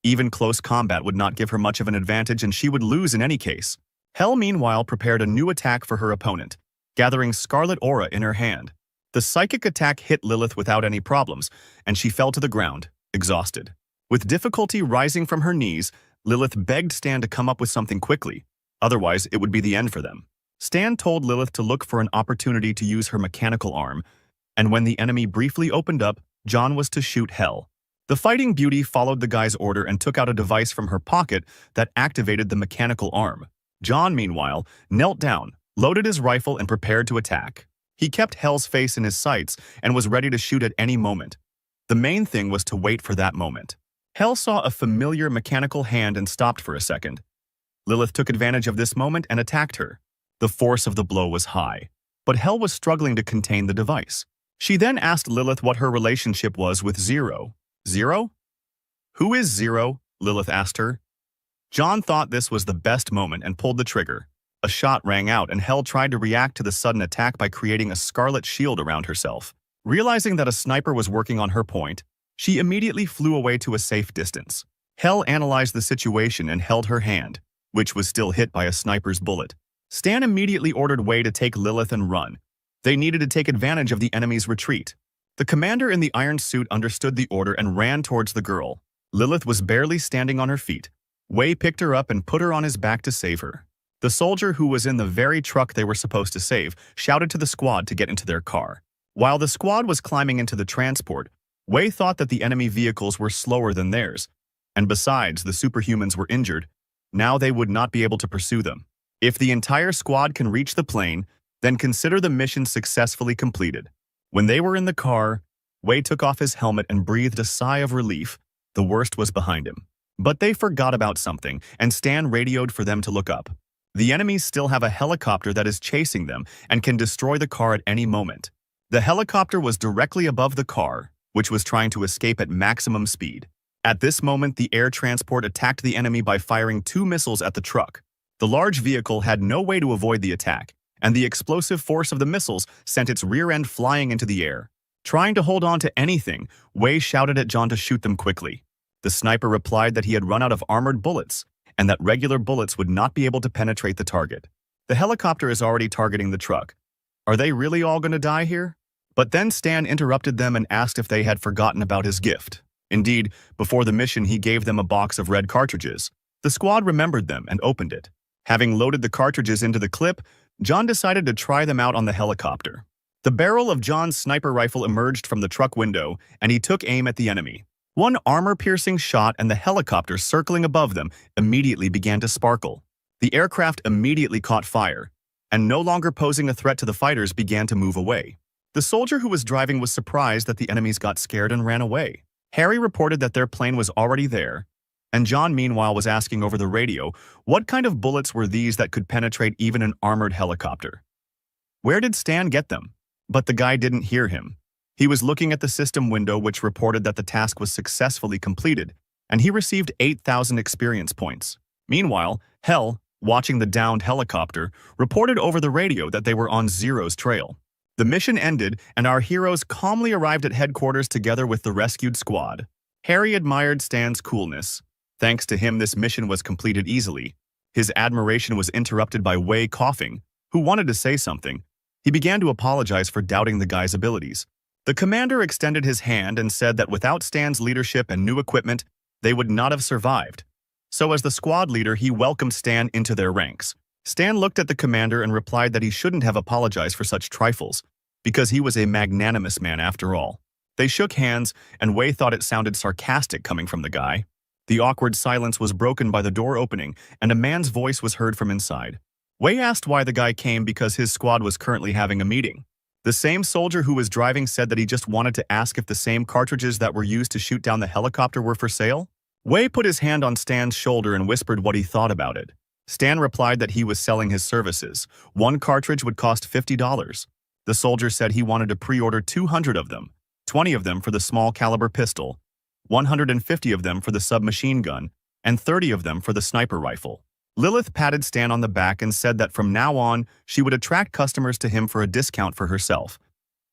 Even close combat would not give her much of an advantage and she would lose in any case. Hell, meanwhile, prepared a new attack for her opponent, gathering Scarlet Aura in her hand. The psychic attack hit Lilith without any problems, and she fell to the ground, exhausted. With difficulty rising from her knees, Lilith begged Stan to come up with something quickly, otherwise it would be the end for them. Stan told Lilith to look for an opportunity to use her mechanical arm, and when the enemy briefly opened up, John was to shoot Hell. The fighting beauty followed the guy's order and took out a device from her pocket that activated the mechanical arm. John, meanwhile, knelt down, loaded his rifle, and prepared to attack. He kept Hell's face in his sights and was ready to shoot at any moment. The main thing was to wait for that moment. Hell saw a familiar mechanical hand and stopped for a second. Lilith took advantage of this moment and attacked her. The force of the blow was high, but Hell was struggling to contain the device. She then asked Lilith what her relationship was with Zero. "Zero? Who is Zero?" Lilith asked her. John thought this was the best moment and pulled the trigger. A shot rang out and Hell tried to react to the sudden attack by creating a scarlet shield around herself. Realizing that a sniper was working on her point, she immediately flew away to a safe distance. Hell analyzed the situation and held her hand, which was still hit by a sniper's bullet. Stan immediately ordered Wei to take Lilith and run. They needed to take advantage of the enemy's retreat. The commander in the iron suit understood the order and ran towards the girl. Lilith was barely standing on her feet. Wei picked her up and put her on his back to save her. The soldier who was in the very truck they were supposed to save shouted to the squad to get into their car. While the squad was climbing into the transport, Wei thought that the enemy vehicles were slower than theirs, and besides, the superhumans were injured. Now they would not be able to pursue them. If the entire squad can reach the plane, then consider the mission successfully completed. When they were in the car, Wei took off his helmet and breathed a sigh of relief. The worst was behind him. But they forgot about something, and Stan radioed for them to look up. The enemies still have a helicopter that is chasing them and can destroy the car at any moment. The helicopter was directly above the car, which was trying to escape at maximum speed. At this moment, the air transport attacked the enemy by firing 2 missiles at the truck. The large vehicle had no way to avoid the attack, and the explosive force of the missiles sent its rear end flying into the air. Trying to hold on to anything, Wei shouted at John to shoot them quickly. The sniper replied that he had run out of armored bullets, and that regular bullets would not be able to penetrate the target. The helicopter is already targeting the truck. Are they really all going to die here? But then Stan interrupted them and asked if they had forgotten about his gift. Indeed, before the mission he gave them a box of red cartridges. The squad remembered them and opened it. Having loaded the cartridges into the clip, John decided to try them out on the helicopter. The barrel of John's sniper rifle emerged from the truck window, and he took aim at the enemy. One armor-piercing shot and the helicopter circling above them immediately began to sparkle. The aircraft immediately caught fire, and no longer posing a threat to the fighters began to move away. The soldier who was driving was surprised that the enemies got scared and ran away. Harry reported that their plane was already there, and John meanwhile was asking over the radio what kind of bullets were these that could penetrate even an armored helicopter. Where did Stan get them? But the guy didn't hear him. He was looking at the system window which reported that the task was successfully completed, and he received 8,000 experience points. Meanwhile, Hell, watching the downed helicopter, reported over the radio that they were on Zero's trail. The mission ended, and our heroes calmly arrived at headquarters together with the rescued squad. Harry admired Stan's coolness. Thanks to him, this mission was completed easily. His admiration was interrupted by Wei coughing, who wanted to say something. He began to apologize for doubting the guy's abilities. The commander extended his hand and said that without Stan's leadership and new equipment, they would not have survived. So as the squad leader, he welcomed Stan into their ranks. Stan looked at the commander and replied that he shouldn't have apologized for such trifles, because he was a magnanimous man after all. They shook hands, and Wei thought it sounded sarcastic coming from the guy. The awkward silence was broken by the door opening, and a man's voice was heard from inside. Wei asked why the guy came because his squad was currently having a meeting. The same soldier who was driving said that he just wanted to ask if the same cartridges that were used to shoot down the helicopter were for sale. Wei put his hand on Stan's shoulder and whispered what he thought about it. Stan replied that he was selling his services. One cartridge would cost $50. The soldier said he wanted to pre-order 200 of them, 20 of them for the small caliber pistol, 150 of them for the submachine gun, and 30 of them for the sniper rifle. Lilith patted Stan on the back and said that from now on, she would attract customers to him for a discount for herself.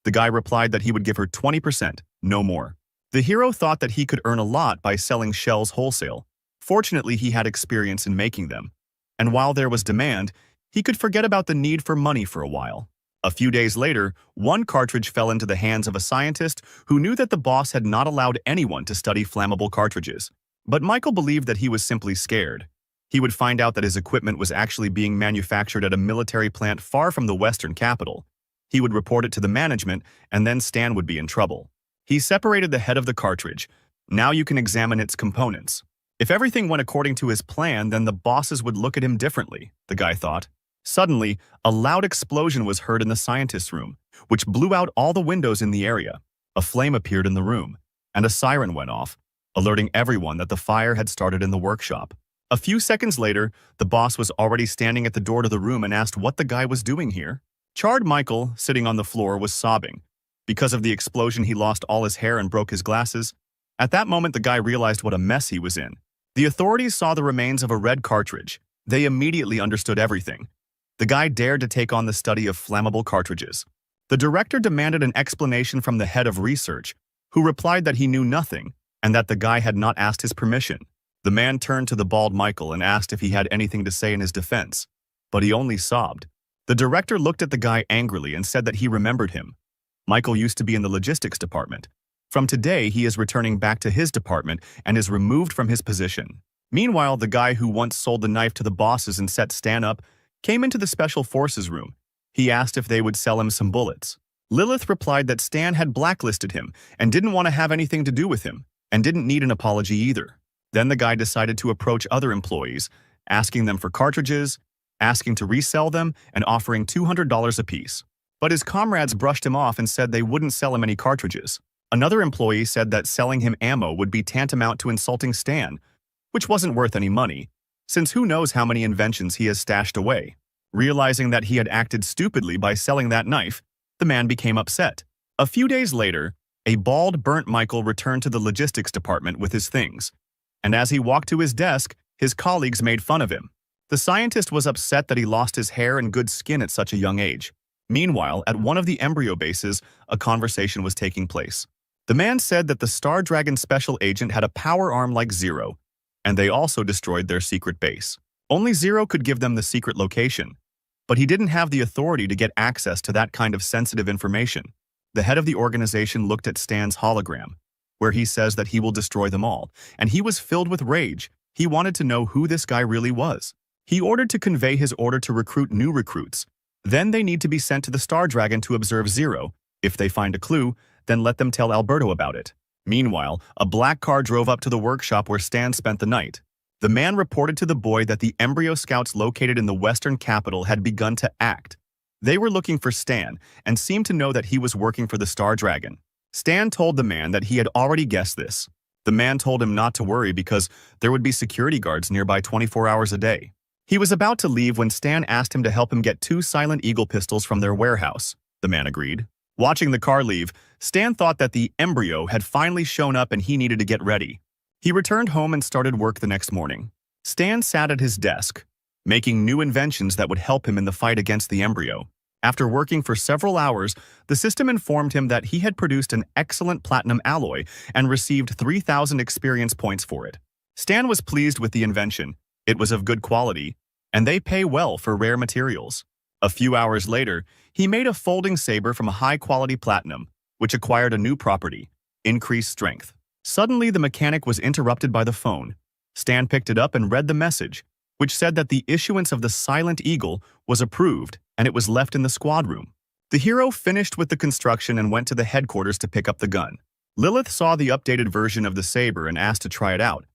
The guy replied that he would give her 20%, no more. The hero thought that he could earn a lot by selling shells wholesale. Fortunately, he had experience in making them. And while there was demand, he could forget about the need for money for a while. A few days later, one cartridge fell into the hands of a scientist who knew that the boss had not allowed anyone to study flammable cartridges. But Michael believed that he was simply scared. He would find out that his equipment was actually being manufactured at a military plant far from the western capital. He would report it to the management, and then Stan would be in trouble. He separated the head of the cartridge. Now you can examine its components. If everything went according to his plan, then the bosses would look at him differently, the guy thought. Suddenly, a loud explosion was heard in the scientist's room, which blew out all the windows in the area. A flame appeared in the room, and a siren went off, alerting everyone that the fire had started in the workshop. A few seconds later, the boss was already standing at the door to the room and asked what the guy was doing here. Charred Michael, sitting on the floor, was sobbing. Because of the explosion, he lost all his hair and broke his glasses. At that moment, the guy realized what a mess he was in. The authorities saw the remains of a red cartridge. They immediately understood everything. The guy dared to take on the study of flammable cartridges. The director demanded an explanation from the head of research, who replied that he knew nothing and that the guy had not asked his permission. The man turned to the bald Michael and asked if he had anything to say in his defense, but he only sobbed. The director looked at the guy angrily and said that he remembered him. Michael used to be in the logistics department. From today, he is returning back to his department and is removed from his position. Meanwhile, the guy who once sold the knife to the bosses and set Stan up came into the Special Forces room. He asked if they would sell him some bullets. Lilith replied that Stan had blacklisted him and didn't want to have anything to do with him, and didn't need an apology either. Then the guy decided to approach other employees, asking them for cartridges, asking to resell them, and offering $200 apiece. But his comrades brushed him off and said they wouldn't sell him any cartridges. Another employee said that selling him ammo would be tantamount to insulting Stan, which wasn't worth any money, since who knows how many inventions he has stashed away. Realizing that he had acted stupidly by selling that knife, the man became upset. A few days later, a bald, burnt Michael returned to the logistics department with his things, and as he walked to his desk, his colleagues made fun of him. The scientist was upset that he lost his hair and good skin at such a young age. Meanwhile, at one of the embryo bases, a conversation was taking place. The man said that the Star Dragon special agent had a power arm like Zero, and they also destroyed their secret base. Only Zero could give them the secret location, but he didn't have the authority to get access to that kind of sensitive information. The head of the organization looked at Stan's hologram, where he says that he will destroy them all, and he was filled with rage. He wanted to know who this guy really was. He ordered to convey his order to recruit new recruits. Then they need to be sent to the Star Dragon to observe Zero. If they find a clue, then let them tell Alberto about it. Meanwhile, a black car drove up to the workshop where Stan spent the night. The man reported to the boy that the embryo scouts located in the western capital had begun to act. They were looking for Stan and seemed to know that he was working for the Star Dragon. Stan told the man that he had already guessed this. The man told him not to worry because there would be security guards nearby 24 hours a day. He was about to leave when Stan asked him to help him get 2 Silent Eagle pistols from their warehouse. The man agreed. Watching the car leave, Stan thought that the embryo had finally shown up and he needed to get ready. He returned home and started work the next morning. Stan sat at his desk, making new inventions that would help him in the fight against the embryo. After working for several hours, the system informed him that he had produced an excellent platinum alloy and received 3,000 experience points for it. Stan was pleased with the invention. It was of good quality, and they pay well for rare materials. A few hours later, he made a folding saber from a high-quality platinum, which acquired a new property, increased strength. Suddenly, the mechanic was interrupted by the phone. Stan picked it up and read the message, which said that the issuance of the Silent Eagle was approved and it was left in the squad room. The hero finished with the construction and went to the headquarters to pick up the gun. Lilith saw the updated version of the saber and asked to try it out.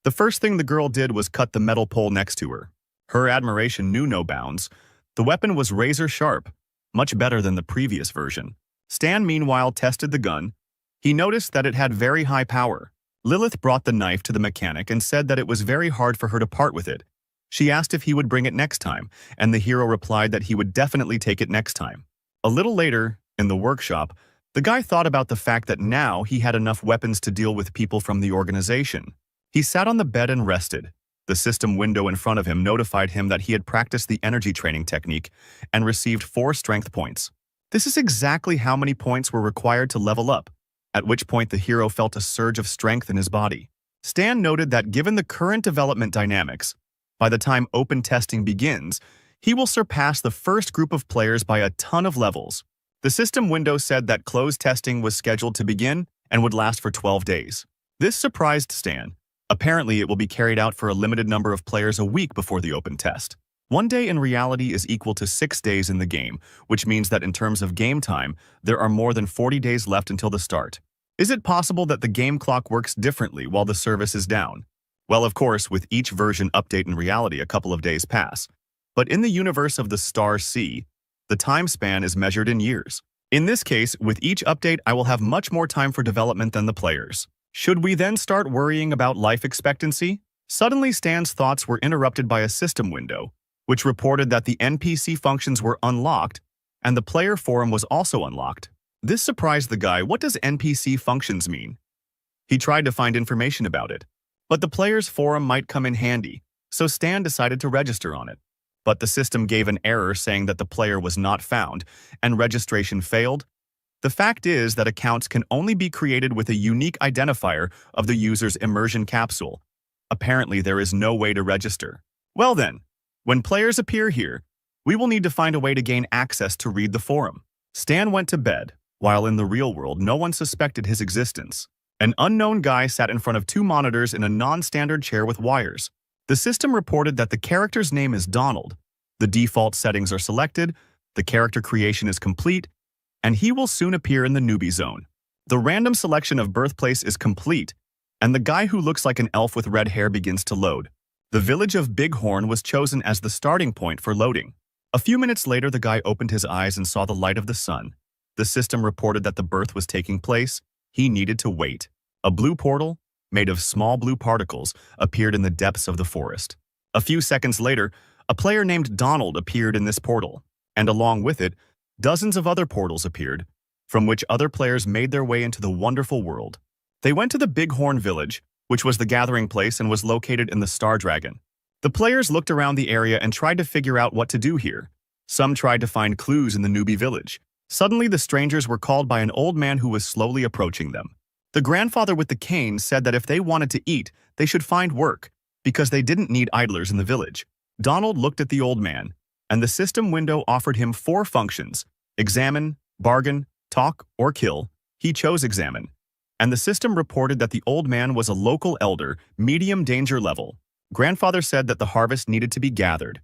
The first thing the girl did was cut the metal pole next to her. Her admiration knew no bounds. The weapon was razor sharp, much better than the previous version. Stan meanwhile tested the gun. He noticed that it had very high power. Lilith brought the knife to the mechanic and said that it was very hard for her to part with it. She asked if he would bring it next time, and the hero replied that he would definitely take it next time. A little later, in the workshop, the guy thought about the fact that now he had enough weapons to deal with people from the organization. He sat on the bed and rested. The system window in front of him notified him that he had practiced the energy training technique and received 4 strength points. This is exactly how many points were required to level up, at which point the hero felt a surge of strength in his body. Stan noted that given the current development dynamics, by the time open testing begins, he will surpass the first group of players by a ton of levels. The system window said that closed testing was scheduled to begin and would last for 12 days. This surprised Stan. Apparently, it will be carried out for a limited number of players a week before the open test. 1 day in reality is equal to 6 days in the game, which means that in terms of game time, there are more than 40 days left until the start. Is it possible that the game clock works differently while the service is down? Well, of course, with each version update in reality, a couple of days pass. But in the universe of the Star Sea, the time span is measured in years. In this case, with each update, I will have much more time for development than the players. Should we then start worrying about life expectancy? Suddenly, Stan's thoughts were interrupted by a system window, which reported that the NPC functions were unlocked and the player forum was also unlocked. This surprised the guy. What does NPC functions mean? He tried to find information about it, but the player's forum might come in handy, so Stan decided to register on it. But the system gave an error saying that the player was not found and registration failed. The fact is that accounts can only be created with a unique identifier of the user's immersion capsule. Apparently, there is no way to register. Well then, when players appear here, we will need to find a way to gain access to read the forum. Stan went to bed, while in the real world no one suspected his existence. An unknown guy sat in front of 2 monitors in a non-standard chair with wires. The system reported that the character's name is Donald. The default settings are selected, the character creation is complete, and he will soon appear in the newbie zone. The random selection of birthplace is complete, and the guy who looks like an elf with red hair begins to load. The village of Bighorn was chosen as the starting point for loading. A few minutes later, the guy opened his eyes and saw the light of the sun. The system reported that the birth was taking place. He needed to wait. A blue portal, made of small blue particles, appeared in the depths of the forest. A few seconds later, a player named Donald appeared in this portal, and along with it, dozens of other portals appeared, from which other players made their way into the wonderful world. They went to the Bighorn village, which was the gathering place and was located in the Star Dragon. The players looked around the area and tried to figure out what to do here. Some tried to find clues in the newbie village. Suddenly, the strangers were called by an old man who was slowly approaching them. The grandfather with the cane said that if they wanted to eat, they should find work, because they didn't need idlers in the village. Donald looked at the old man, and the system window offered him 4 functions: examine, bargain, talk, or kill. He chose examine, and the system reported that the old man was a local elder, medium danger level. Grandfather said that the harvest needed to be gathered,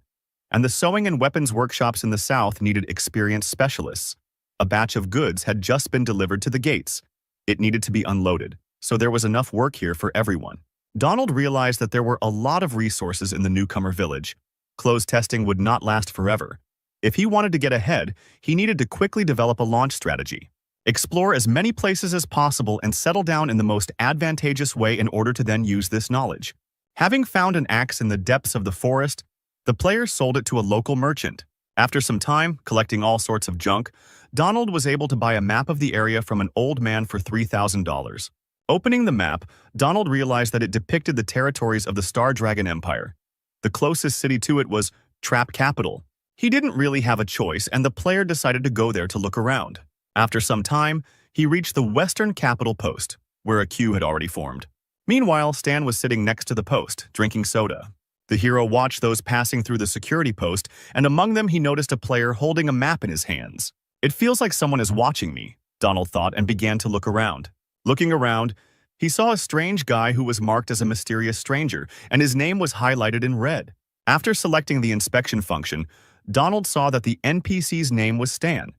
and the sewing and weapons workshops in the south needed experienced specialists. A batch of goods had just been delivered to the gates. It needed to be unloaded, so there was enough work here for everyone. Donald realized that there were a lot of resources in the newcomer village. Clothes testing would not last forever. If he wanted to get ahead, he needed to quickly develop a launch strategy. Explore as many places as possible and settle down in the most advantageous way in order to then use this knowledge. Having found an axe in the depths of the forest, the player sold it to a local merchant. After some time, collecting all sorts of junk, Donald was able to buy a map of the area from an old man for $3,000. Opening the map, Donald realized that it depicted the territories of the Star Dragon Empire. The closest city to it was Trap Capital. He didn't really have a choice, and the player decided to go there to look around. After some time, he reached the Western Capital Post, where a queue had already formed. Meanwhile, Stan was sitting next to the post, drinking soda. The hero watched those passing through the security post, and among them he noticed a player holding a map in his hands. It feels like someone is watching me, Donald thought, and began to look around. Looking around, he saw a strange guy who was marked as a mysterious stranger, and his name was highlighted in red. After selecting the inspection function, Donald saw that the NPC's name was Stan.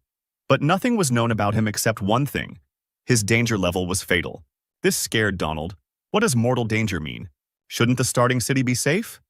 But nothing was known about him except one thing. His danger level was fatal. This scared Donald. What does mortal danger mean? Shouldn't the starting city be safe?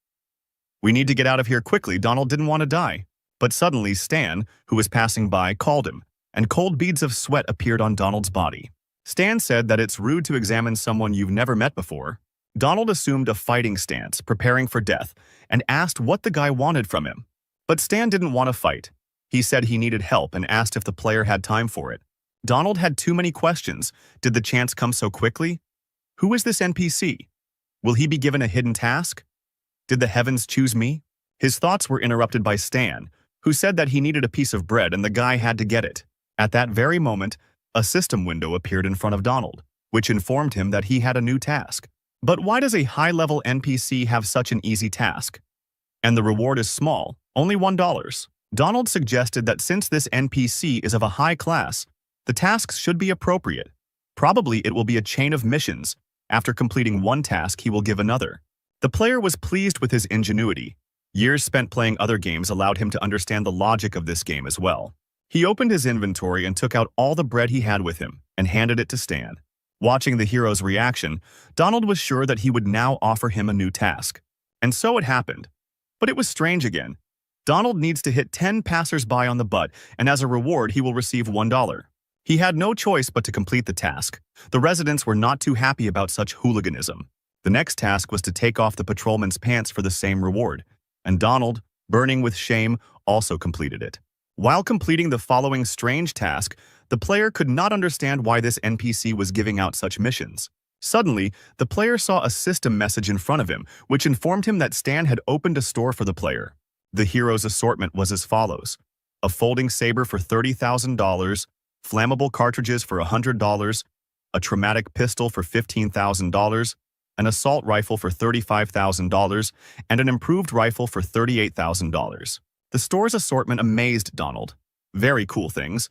We need to get out of here quickly. Donald didn't want to die. But suddenly Stan, who was passing by, called him, and cold beads of sweat appeared on Donald's body. Stan said that it's rude to examine someone you've never met before. Donald assumed a fighting stance, preparing for death, and asked what the guy wanted from him. But Stan didn't want to fight. He said he needed help and asked if the player had time for it. Donald had too many questions. Did the chance come so quickly? Who is this NPC? Will he be given a hidden task? Did the heavens choose me? His thoughts were interrupted by Stan, who said that he needed a piece of bread and the guy had to get it. At that very moment, a system window appeared in front of Donald, which informed him that he had a new task. But why does a high-level NPC have such an easy task? And the reward is small, only $1. Donald suggested that since this NPC is of a high class, the tasks should be appropriate. Probably it will be a chain of missions. After completing one task, he will give another. The player was pleased with his ingenuity. Years spent playing other games allowed him to understand the logic of this game as well. He opened his inventory and took out all the bread he had with him and handed it to Stan. Watching the hero's reaction, Donald was sure that he would now offer him a new task. And so it happened. But it was strange again. Donald needs to hit 10 passers-by on the butt, and as a reward, he will receive $1. He had no choice but to complete the task. The residents were not too happy about such hooliganism. The next task was to take off the patrolman's pants for the same reward, and Donald, burning with shame, also completed it. While completing the following strange task, the player could not understand why this NPC was giving out such missions. Suddenly, the player saw a system message in front of him, which informed him that Stan had opened a store for the player. The hero's assortment was as follows: a folding saber for $30,000, flammable cartridges for $100, a traumatic pistol for $15,000, an assault rifle for $35,000, and an improved rifle for $38,000. The store's assortment amazed Donald. Very cool things,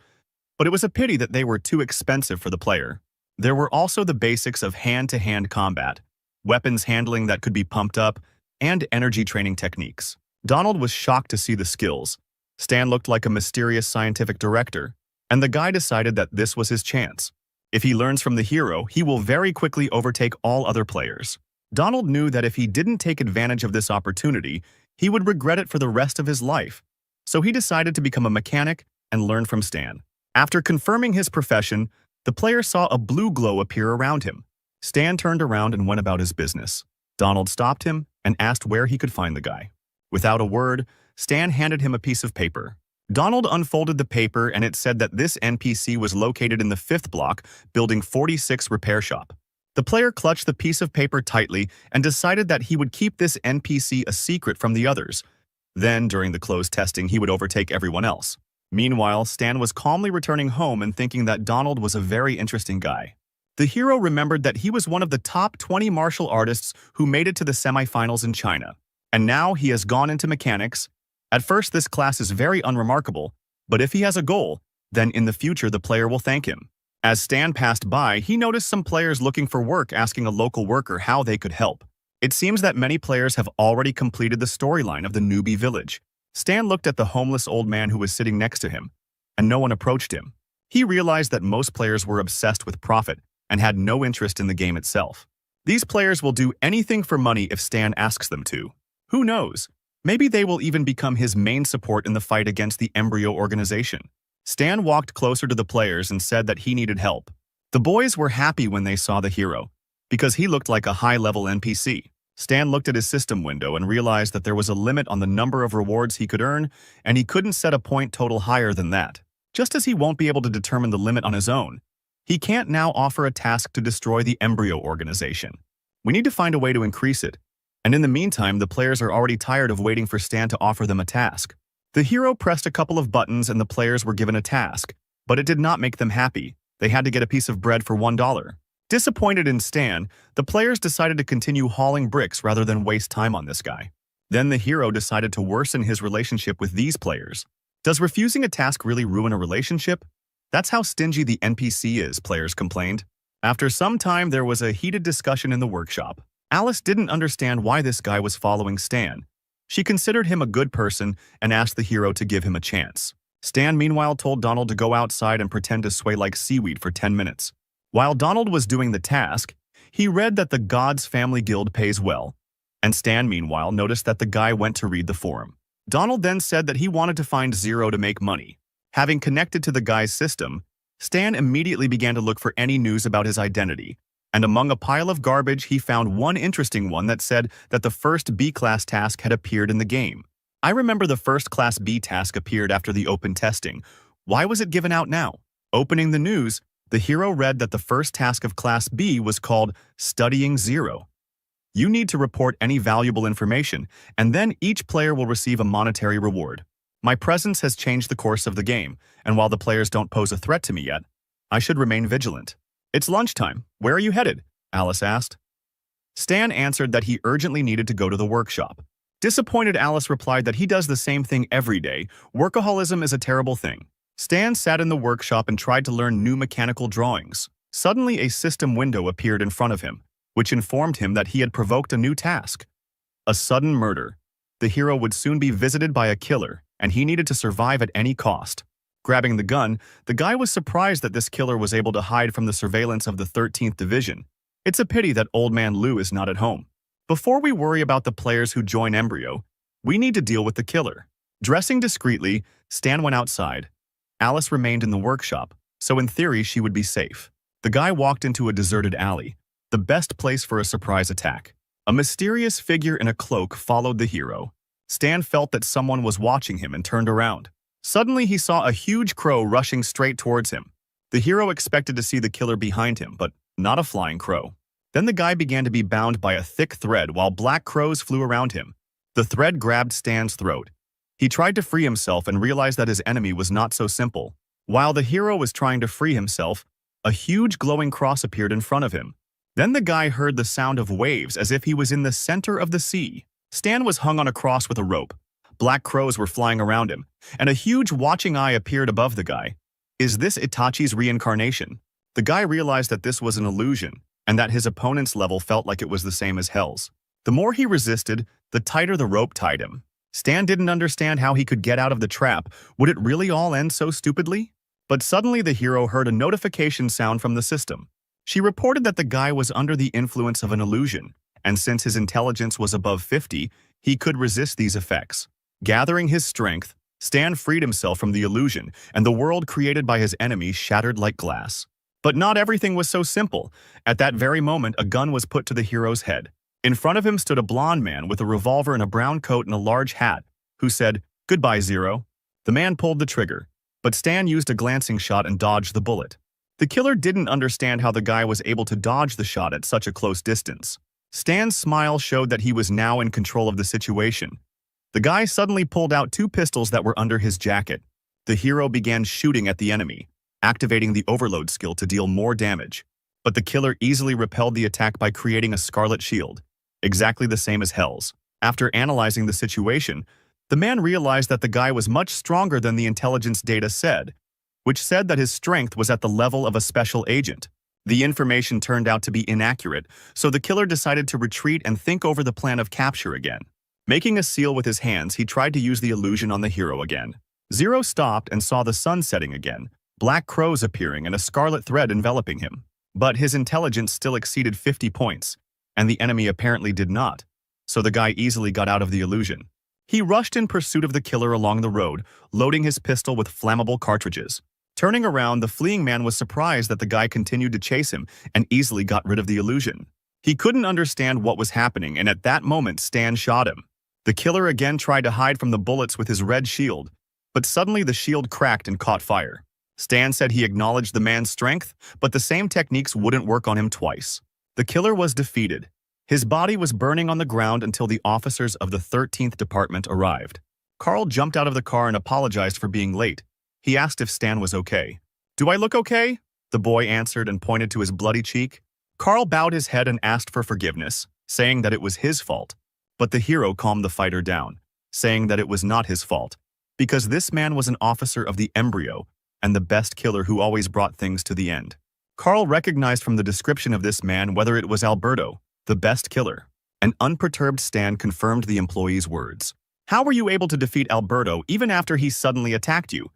but it was a pity that they were too expensive for the player. There were also the basics of hand-to-hand combat, weapons handling that could be pumped up, and energy training techniques. Donald was shocked to see the skills. Stan looked like a mysterious scientific director, and the guy decided that this was his chance. If he learns from the hero, he will very quickly overtake all other players. Donald knew that if he didn't take advantage of this opportunity, he would regret it for the rest of his life. So he decided to become a mechanic and learn from Stan. After confirming his profession, the player saw a blue glow appear around him. Stan turned around and went about his business. Donald stopped him and asked where he could find the guy. Without a word, Stan handed him a piece of paper. Donald unfolded the paper and it said that this NPC was located in the 5th block, building 46 repair shop. The player clutched the piece of paper tightly and decided that he would keep this NPC a secret from the others. Then, during the closed testing, he would overtake everyone else. Meanwhile, Stan was calmly returning home and thinking that Donald was a very interesting guy. The hero remembered that he was one of the top 20 martial artists who made it to the semifinals in China. And now he has gone into mechanics. At first, this class is very unremarkable, but if he has a goal, then in the future the player will thank him. As Stan passed by, he noticed some players looking for work asking a local worker how they could help. It seems that many players have already completed the storyline of the newbie village. Stan looked at the homeless old man who was sitting next to him, and no one approached him. He realized that most players were obsessed with profit and had no interest in the game itself. These players will do anything for money if Stan asks them to. Who knows? Maybe they will even become his main support in the fight against the Embryo organization. Stan walked closer to the players and said that he needed help. The boys were happy when they saw the hero, because he looked like a high-level NPC. Stan looked at his system window and realized that there was a limit on the number of rewards he could earn, and he couldn't set a point total higher than that. Just as he won't be able to determine the limit on his own, he can't now offer a task to destroy the Embryo organization. We need to find a way to increase it, and in the meantime, the players are already tired of waiting for Stan to offer them a task. The hero pressed a couple of buttons and the players were given a task, but it did not make them happy. They had to get a piece of bread for $1. Disappointed in Stan, the players decided to continue hauling bricks rather than waste time on this guy. Then the hero decided to worsen his relationship with these players. Does refusing a task really ruin a relationship? That's how stingy the NPC is, players complained. After some time, there was a heated discussion in the workshop. Alice didn't understand why this guy was following Stan. She considered him a good person and asked the hero to give him a chance. Stan meanwhile told Donald to go outside and pretend to sway like seaweed for 10 minutes. While Donald was doing the task, he read that the Gods Family Guild pays well, and Stan meanwhile noticed that the guy went to read the forum. Donald then said that he wanted to find Zero to make money. Having connected to the guy's system, Stan immediately began to look for any news about his identity, and among a pile of garbage he found one interesting one that said that the first B-class task had appeared in the game. I remember the first Class B task appeared after the open testing. Why was it given out now? Opening the news, the hero read that the first task of Class B was called Studying Zero. You need to report any valuable information, and then each player will receive a monetary reward. My presence has changed the course of the game, and while the players don't pose a threat to me yet, I should remain vigilant. It's lunchtime. Where are you headed? Alice asked. Stan answered that he urgently needed to go to the workshop. Disappointed, Alice replied that he does the same thing every day. Workaholism is a terrible thing. Stan sat in the workshop and tried to learn new mechanical drawings. Suddenly, a system window appeared in front of him, which informed him that he had provoked a new task. A sudden murder. The hero would soon be visited by a killer, and he needed to survive at any cost. Grabbing the gun, the guy was surprised that this killer was able to hide from the surveillance of the 13th Division. It's a pity that Old Man Lou is not at home. Before we worry about the players who join Embryo, we need to deal with the killer. Dressing discreetly, Stan went outside. Alice remained in the workshop, so in theory she would be safe. The guy walked into a deserted alley, the best place for a surprise attack. A mysterious figure in a cloak followed the hero. Stan felt that someone was watching him and turned around. Suddenly, he saw a huge crow rushing straight towards him. The hero expected to see the killer behind him, but not a flying crow. Then the guy began to be bound by a thick thread while black crows flew around him. The thread grabbed Stan's throat. He tried to free himself and realized that his enemy was not so simple. While the hero was trying to free himself, a huge glowing cross appeared in front of him. Then the guy heard the sound of waves as if he was in the center of the sea. Stan was hung on a cross with a rope. Black crows were flying around him, and a huge watching eye appeared above the guy. Is this Itachi's reincarnation? The guy realized that this was an illusion, and that his opponent's level felt like it was the same as Hell's. The more he resisted, the tighter the rope tied him. Stan didn't understand how he could get out of the trap. Would it really all end so stupidly? But suddenly the hero heard a notification sound from the system. She reported that the guy was under the influence of an illusion, and since his intelligence was above 50, he could resist these effects. Gathering his strength, Stan freed himself from the illusion, and the world created by his enemy shattered like glass. But not everything was so simple. At that very moment, a gun was put to the hero's head. In front of him stood a blond man with a revolver and a brown coat and a large hat, who said, "Goodbye, Zero." The man pulled the trigger, but Stan used a glancing shot and dodged the bullet. The killer didn't understand how the guy was able to dodge the shot at such a close distance. Stan's smile showed that he was now in control of the situation. The guy suddenly pulled out 2 pistols that were under his jacket. The hero began shooting at the enemy, activating the overload skill to deal more damage. But the killer easily repelled the attack by creating a scarlet shield, exactly the same as Hell's. After analyzing the situation, the man realized that the guy was much stronger than the intelligence data said, which said that his strength was at the level of a special agent. The information turned out to be inaccurate, so the killer decided to retreat and think over the plan of capture again. Making a seal with his hands, he tried to use the illusion on the hero again. Zero stopped and saw the sun setting again, black crows appearing and a scarlet thread enveloping him. But his intelligence still exceeded 50 points, and the enemy apparently did not, so the guy easily got out of the illusion. He rushed in pursuit of the killer along the road, loading his pistol with flammable cartridges. Turning around, the fleeing man was surprised that the guy continued to chase him and easily got rid of the illusion. He couldn't understand what was happening, and at that moment Stan shot him. The killer again tried to hide from the bullets with his red shield, but suddenly the shield cracked and caught fire. Stan said he acknowledged the man's strength, but the same techniques wouldn't work on him twice. The killer was defeated. His body was burning on the ground until the officers of the 13th Department arrived. Carl jumped out of the car and apologized for being late. He asked if Stan was okay. "Do I look okay?" the boy answered and pointed to his bloody cheek. Carl bowed his head and asked for forgiveness, saying that it was his fault. But the hero calmed the fighter down, saying that it was not his fault, because this man was an officer of the Embryo and the best killer who always brought things to the end. Carl recognized from the description of this man whether it was Alberto, the best killer. An unperturbed Stan confirmed the employee's words. "How were you able to defeat Alberto even after he suddenly attacked you?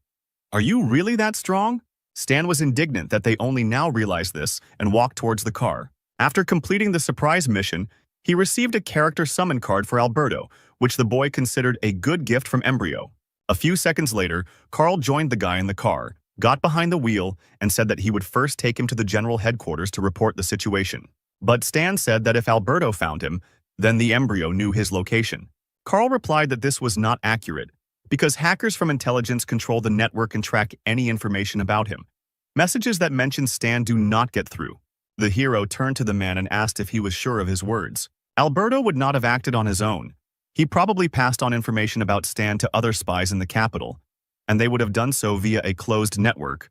Are you really that strong?" Stan was indignant that they only now realized this and walked towards the car. After completing the surprise mission, he received a character summon card for Alberto, which the boy considered a good gift from Embryo. A few seconds later, Carl joined the guy in the car, got behind the wheel, and said that he would first take him to the general headquarters to report the situation. But Stan said that if Alberto found him, then the Embryo knew his location. Carl replied that this was not accurate, because hackers from intelligence control the network and track any information about him. Messages that mention Stan do not get through. The hero turned to the man and asked if he was sure of his words. Alberto would not have acted on his own. He probably passed on information about Stan to other spies in the capital, and they would have done so via a closed network.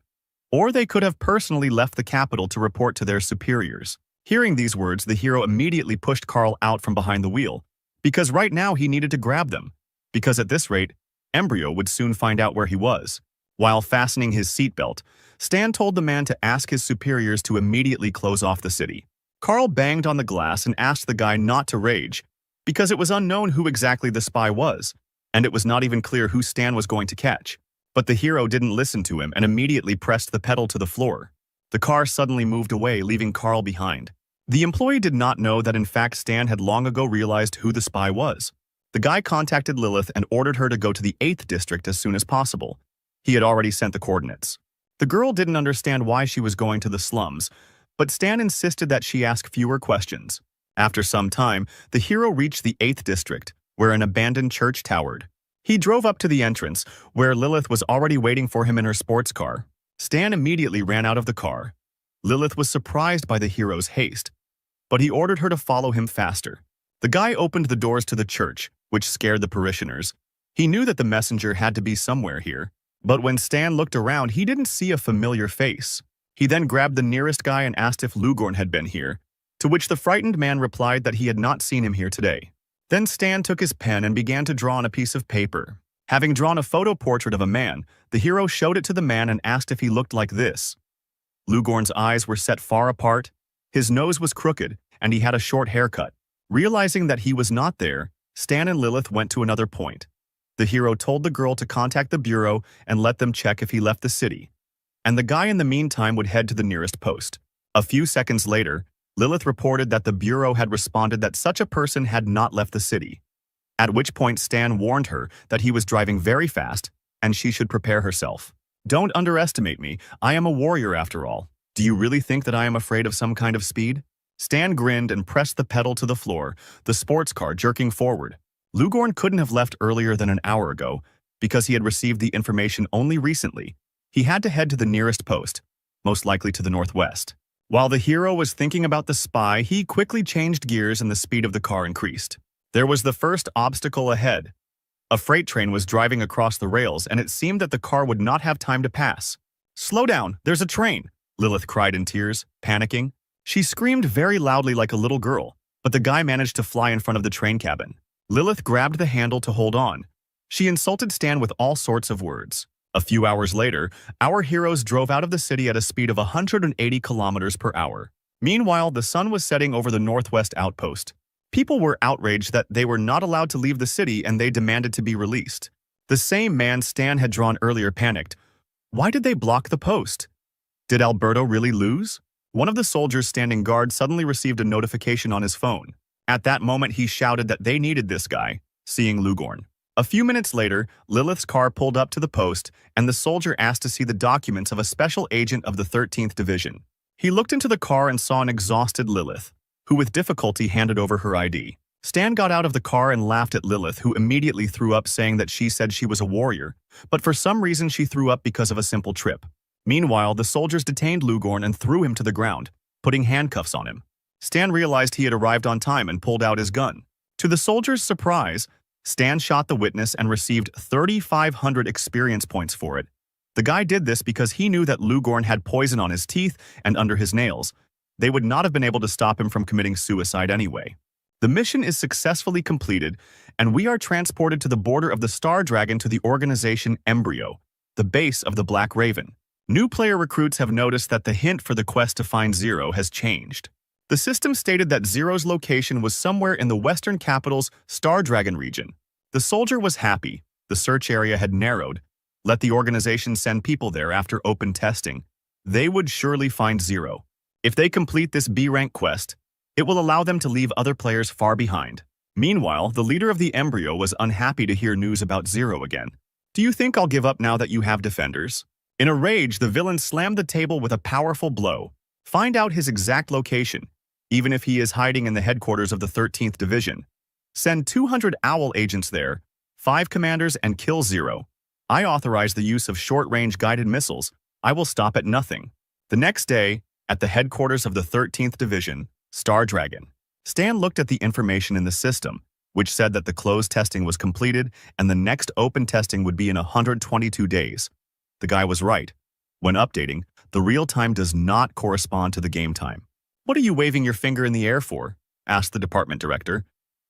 Or they could have personally left the capital to report to their superiors. Hearing these words, the hero immediately pushed Carl out from behind the wheel, because right now he needed to grab them, because at this rate, Embryo would soon find out where he was. While fastening his seatbelt, Stan told the man to ask his superiors to immediately close off the city. Carl banged on the glass and asked the guy not to rage, because it was unknown who exactly the spy was, and it was not even clear who Stan was going to catch. But the hero didn't listen to him and immediately pressed the pedal to the floor. The car suddenly moved away, leaving Carl behind. The employee did not know that in fact Stan had long ago realized who the spy was. The guy contacted Lilith and ordered her to go to the 8th district as soon as possible. He had already sent the coordinates. The girl didn't understand why she was going to the slums, but Stan insisted that she ask fewer questions. After some time, the hero reached the 8th district, where an abandoned church towered. He drove up to the entrance, where Lilith was already waiting for him in her sports car. Stan immediately ran out of the car. Lilith was surprised by the hero's haste, but he ordered her to follow him faster. The guy opened the doors to the church, which scared the parishioners. He knew that the messenger had to be somewhere here, but when Stan looked around, he didn't see a familiar face. He then grabbed the nearest guy and asked if Lugorn had been here, to which the frightened man replied that he had not seen him here today. Then Stan took his pen and began to draw on a piece of paper. Having drawn a photo portrait of a man, the hero showed it to the man and asked if he looked like this. Lugorn's eyes were set far apart, his nose was crooked, and he had a short haircut. Realizing that he was not there, Stan and Lilith went to another point. The hero told the girl to contact the bureau and let them check if he left the city. And the guy in the meantime would head to the nearest post. A few seconds later, Lilith reported that the bureau had responded that such a person had not left the city. At which point Stan warned her that he was driving very fast and she should prepare herself. "Don't underestimate me. I am a warrior after all. Do you really think that I am afraid of some kind of speed?" Stan grinned and pressed the pedal to the floor, the sports car jerking forward. Lugorn couldn't have left earlier than an hour ago because he had received the information only recently. He had to head to the nearest post, most likely to the northwest. While the hero was thinking about the spy, he quickly changed gears and the speed of the car increased. There was the first obstacle ahead. A freight train was driving across the rails, and it seemed that the car would not have time to pass. "Slow down, there's a train," Lilith cried in tears, panicking. She screamed very loudly like a little girl, but the guy managed to fly in front of the train cabin. Lilith grabbed the handle to hold on. She insulted Stan with all sorts of words. A few hours later, our heroes drove out of the city at a speed of 180 kilometers per hour. Meanwhile, the sun was setting over the northwest outpost. People were outraged that they were not allowed to leave the city and they demanded to be released. The same man Stan had drawn earlier panicked. Why did they block the post? Did Alberto really lose? One of the soldiers standing guard suddenly received a notification on his phone. At that moment, he shouted that they needed this guy, seeing Lugorn. A few minutes later, Lilith's car pulled up to the post, and the soldier asked to see the documents of a special agent of the 13th Division. He looked into the car and saw an exhausted Lilith, who with difficulty handed over her ID. Stan got out of the car and laughed at Lilith, who immediately threw up, saying that she said she was a warrior, but for some reason she threw up because of a simple trip. Meanwhile, the soldiers detained Lugorn and threw him to the ground, putting handcuffs on him. Stan realized he had arrived on time and pulled out his gun. To the soldiers' surprise, Stan shot the witness and received 3,500 experience points for it. The guy did this because he knew that Lugorn had poison on his teeth and under his nails. They would not have been able to stop him from committing suicide anyway. The mission is successfully completed, and we are transported to the border of the Star Dragon to the organization Embryo, the base of the Black Raven. New player recruits have noticed that the hint for the quest to find Zero has changed. The system stated that Zero's location was somewhere in the western capital's Star Dragon region. The soldier was happy. The search area had narrowed. Let the organization send people there after open testing. They would surely find Zero. If they complete this B-rank quest, it will allow them to leave other players far behind. Meanwhile, the leader of the Embryo was unhappy to hear news about Zero again. "Do you think I'll give up now that you have defenders?" In a rage, the villain slammed the table with a powerful blow. Find out his exact location, even if he is hiding in the headquarters of the 13th Division. Send 200 Owl agents there, 5 commanders, and kill Zero. I authorize the use of short-range guided missiles. I will stop at nothing. The next day, at the headquarters of the 13th Division, Star Dragon, Stan looked at the information in the system, which said that the closed testing was completed and the next open testing would be in 122 days. The guy was right. When updating, the real time does not correspond to the game time. "What are you waving your finger in the air for?" asked the department director,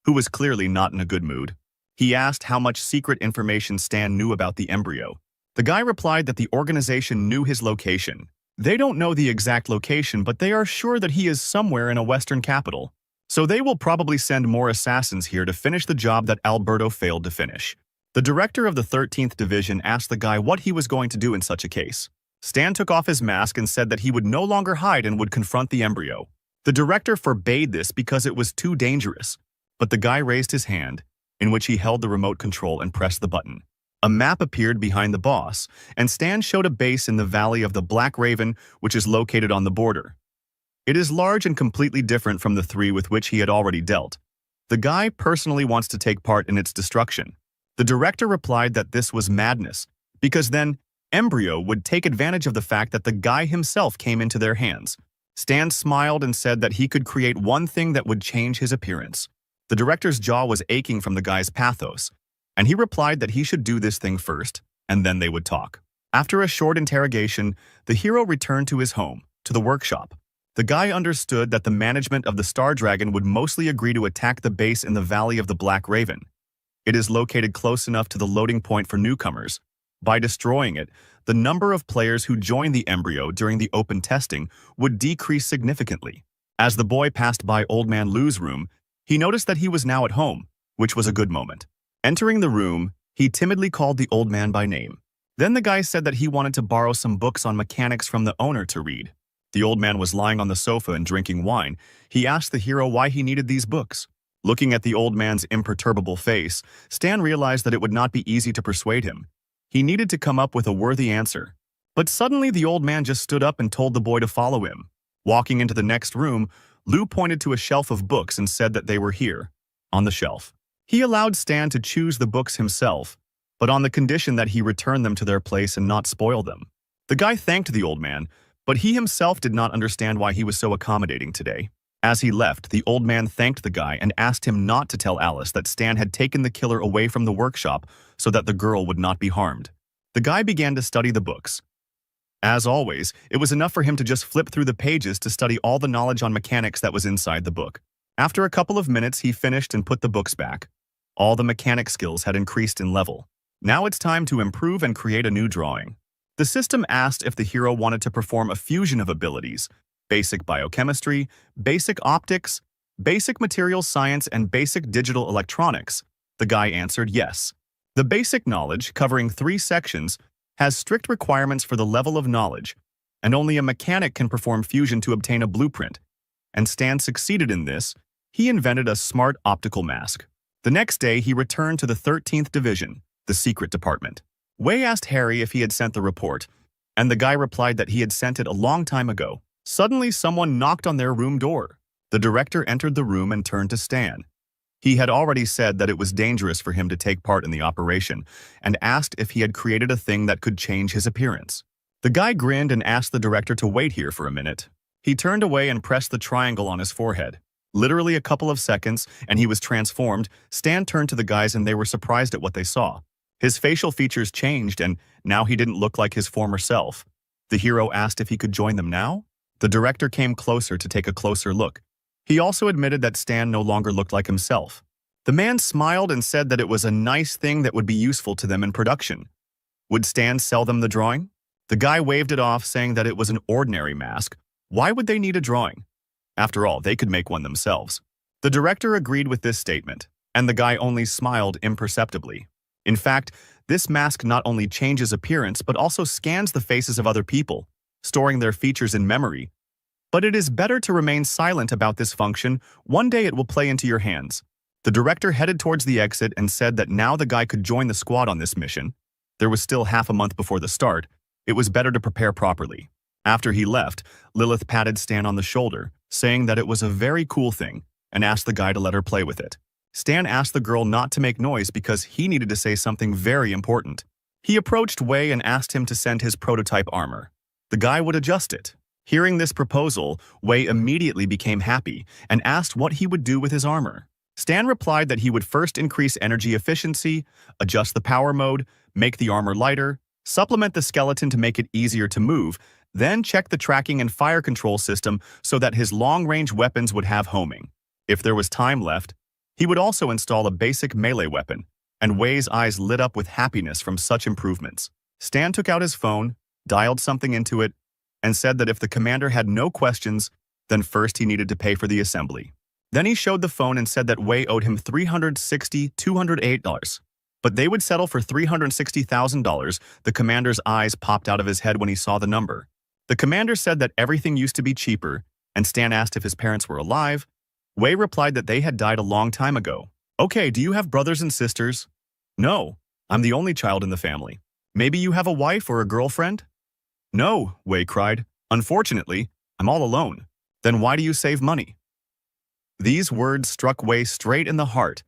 who was clearly not in a good mood. He asked how much secret information Stan knew about the Embryo. The guy replied that the organization knew his location. They don't know the exact location, but they are sure that he is somewhere in a western capital. So they will probably send more assassins here to finish the job that Alberto failed to finish. The director of the 13th Division asked the guy what he was going to do in such a case. Stan took off his mask and said that he would no longer hide and would confront the Embryo. The director forbade this because it was too dangerous, but the guy raised his hand, in which he held the remote control and pressed the button. A map appeared behind the boss, and Stan showed a base in the valley of the Black Raven, which is located on the border. It is large and completely different from the 3 with which he had already dealt. The guy personally wants to take part in its destruction. The director replied that this was madness, because then Embryo would take advantage of the fact that the guy himself came into their hands. Stan smiled and said that he could create one thing that would change his appearance. The director's jaw was aching from the guy's pathos, and he replied that he should do this thing first, and then they would talk. After a short interrogation, the hero returned to his home, to the workshop. The guy understood that the management of the Star Dragon would mostly agree to attack the base in the Valley of the Black Raven. It is located close enough to the loading point for newcomers. By destroying it, the number of players who joined the Embryo during the open testing would decrease significantly. As the boy passed by Old Man Lou's room, he noticed that he was now at home, which was a good moment. Entering the room, He timidly called the old man by name. Then the guy said that he wanted to borrow some books on mechanics from the owner to read. The old man was lying on the sofa and drinking wine. He asked the hero why he needed these books. Looking at the old man's imperturbable face, Stan realized that it would not be easy to persuade him. He needed to come up with a worthy answer. But suddenly the old man just stood up and told the boy to follow him. Walking into the next room, Lou pointed to a shelf of books and said that they were here, on the shelf. He allowed Stan to choose the books himself, but on the condition that he return them to their place and not spoil them. The guy thanked the old man, but he himself did not understand why he was so accommodating today. As he left, the old man thanked the guy and asked him not to tell Alice that Stan had taken the killer away from the workshop so that the girl would not be harmed. The guy began to study the books. As always, it was enough for him to just flip through the pages to study all the knowledge on mechanics that was inside the book. After a couple of minutes, he finished and put the books back. All the mechanic skills had increased in level. Now it's time to improve and create a new drawing. The system asked if the hero wanted to perform a fusion of abilities: basic biochemistry, basic optics, basic materials science, and basic digital electronics. The guy answered yes. The basic knowledge, covering 3 sections, has strict requirements for the level of knowledge, and only a mechanic can perform fusion to obtain a blueprint. And Stan succeeded in this. He invented a smart optical mask. The next day, he returned to the 13th Division, the secret department. Wei asked Harry if he had sent the report, and the guy replied that he had sent it a long time ago. Suddenly, someone knocked on their room door. The director entered the room and turned to Stan. He had already said that it was dangerous for him to take part in the operation and asked if he had created a thing that could change his appearance. The guy grinned and asked the director to wait here for a minute. He turned away and pressed the triangle on his forehead. Literally a couple of seconds, and he was transformed. Stan turned to the guys and they were surprised at what they saw. His facial features changed and now he didn't look like his former self. The hero asked if he could join them now. The director came closer to take a closer look. He also admitted that Stan no longer looked like himself. The man smiled and said that it was a nice thing that would be useful to them in production. Would Stan sell them the drawing? The guy waved it off, saying that it was an ordinary mask. Why would they need a drawing? After all, they could make one themselves. The director agreed with this statement, and the guy only smiled imperceptibly. In fact, this mask not only changes appearance but also scans the faces of other people, storing their features in memory. But it is better to remain silent about this function. One day it will play into your hands. The director headed towards the exit and said that now the guy could join the squad on this mission. There was still half a month before the start. It was better to prepare properly. After he left, Lilith patted Stan on the shoulder, saying that it was a very cool thing, and asked the guy to let her play with it. Stan asked the girl not to make noise because he needed to say something very important. He approached Wei and asked him to send his prototype armor. The guy would adjust it. Hearing this proposal, Wei immediately became happy and asked what he would do with his armor. Stan replied that he would first increase energy efficiency, adjust the power mode, make the armor lighter, supplement the skeleton to make it easier to move, then check the tracking and fire control system so that his long-range weapons would have homing. If there was time left, he would also install a basic melee weapon, and Wei's eyes lit up with happiness from such improvements. Stan took out his phone, dialed something into it, and said that if the commander had no questions, then first he needed to pay for the assembly. Then he showed the phone and said that Wei owed him $208, but they would settle for $360,000. The commander's eyes popped out of his head when he saw the number. The commander said that everything used to be cheaper, and Stan asked if his parents were alive. Wei replied that they had died a long time ago. Okay, do you have brothers and sisters? No, I'm the only child in the family. Maybe you have a wife or a girlfriend? No, Wei cried. Unfortunately, I'm all alone. Then why do you save money? These words struck Wei straight in the heart,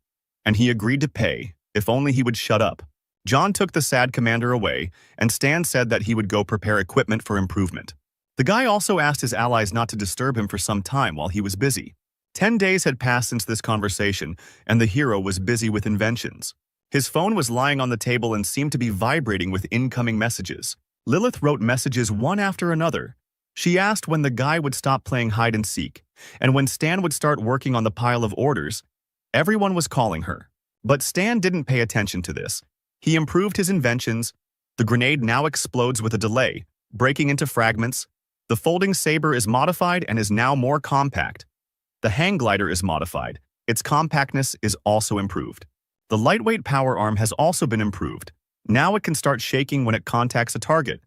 and he agreed to pay, if only he would shut up. John took the sad commander away, and Stan said that he would go prepare equipment for improvement. The guy also asked his allies not to disturb him for some time while he was busy. 10 days had passed since this conversation, and the hero was busy with inventions. His phone was lying on the table and seemed to be vibrating with incoming messages. Lilith wrote messages one after another. She asked when the guy would stop playing hide-and-seek, and when Stan would start working on the pile of orders. Everyone was calling her. But Stan didn't pay attention to this. He improved his inventions. The grenade now explodes with a delay, breaking into fragments. The folding saber is modified and is now more compact. The hang glider is modified. Its compactness is also improved. The lightweight power arm has also been improved. Now it can start shaking when it contacts a target,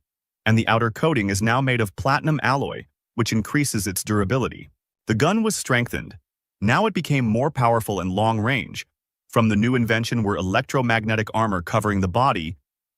and the outer coating is now made of platinum alloy, which increases its durability. The gun was strengthened. Now it became more powerful and long-range. From the new invention were electromagnetic armor covering the body.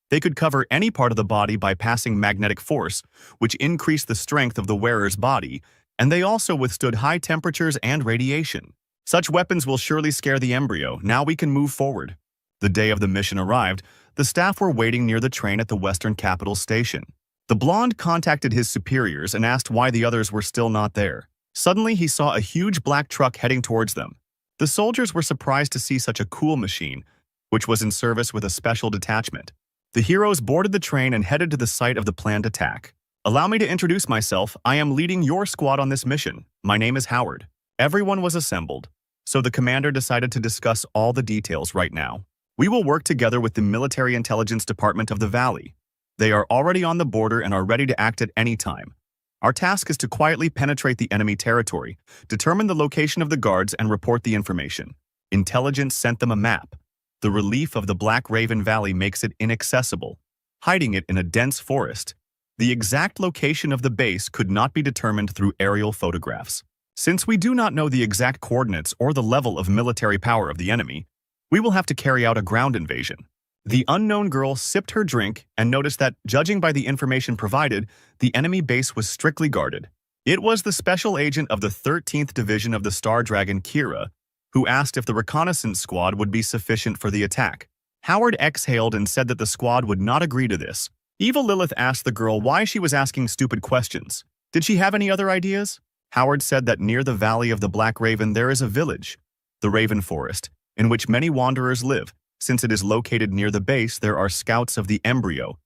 They could cover any part of the body by passing magnetic force, which increased the strength of the wearer's body, and they also withstood high temperatures and radiation. Such weapons will surely scare the embryo. Now we can move forward. The day of the mission arrived. The staff were waiting near the train at the Western Capital Station. The blonde contacted his superiors and asked why the others were still not there. Suddenly, he saw a huge black truck heading towards them. The soldiers were surprised to see such a cool machine, which was in service with a special detachment. The heroes boarded the train and headed to the site of the planned attack. Allow me to introduce myself. I am leading your squad on this mission. My name is Howard. Everyone was assembled, so the commander decided to discuss all the details right now. We will work together with the Military Intelligence Department of the Valley. They are already on the border and are ready to act at any time. Our task is to quietly penetrate the enemy territory, determine the location of the guards, and report the information. Intelligence sent them a map. The relief of the Black Raven Valley makes it inaccessible, hiding it in a dense forest. The exact location of the base could not be determined through aerial photographs. Since we do not know the exact coordinates or the level of military power of the enemy, we will have to carry out a ground invasion. The unknown girl sipped her drink and noticed that, judging by the information provided, the enemy base was strictly guarded. It was the special agent of the 13th Division of the Star Dragon, Kira, who asked if the reconnaissance squad would be sufficient for the attack. Howard exhaled and said that the squad would not agree to this. Evil Lilith asked the girl why she was asking stupid questions. Did she have any other ideas? Howard said that near the Valley of the Black Raven there is a village, the Raven Forest, in which many wanderers live. Since it is located near the base, there are scouts of the embryo.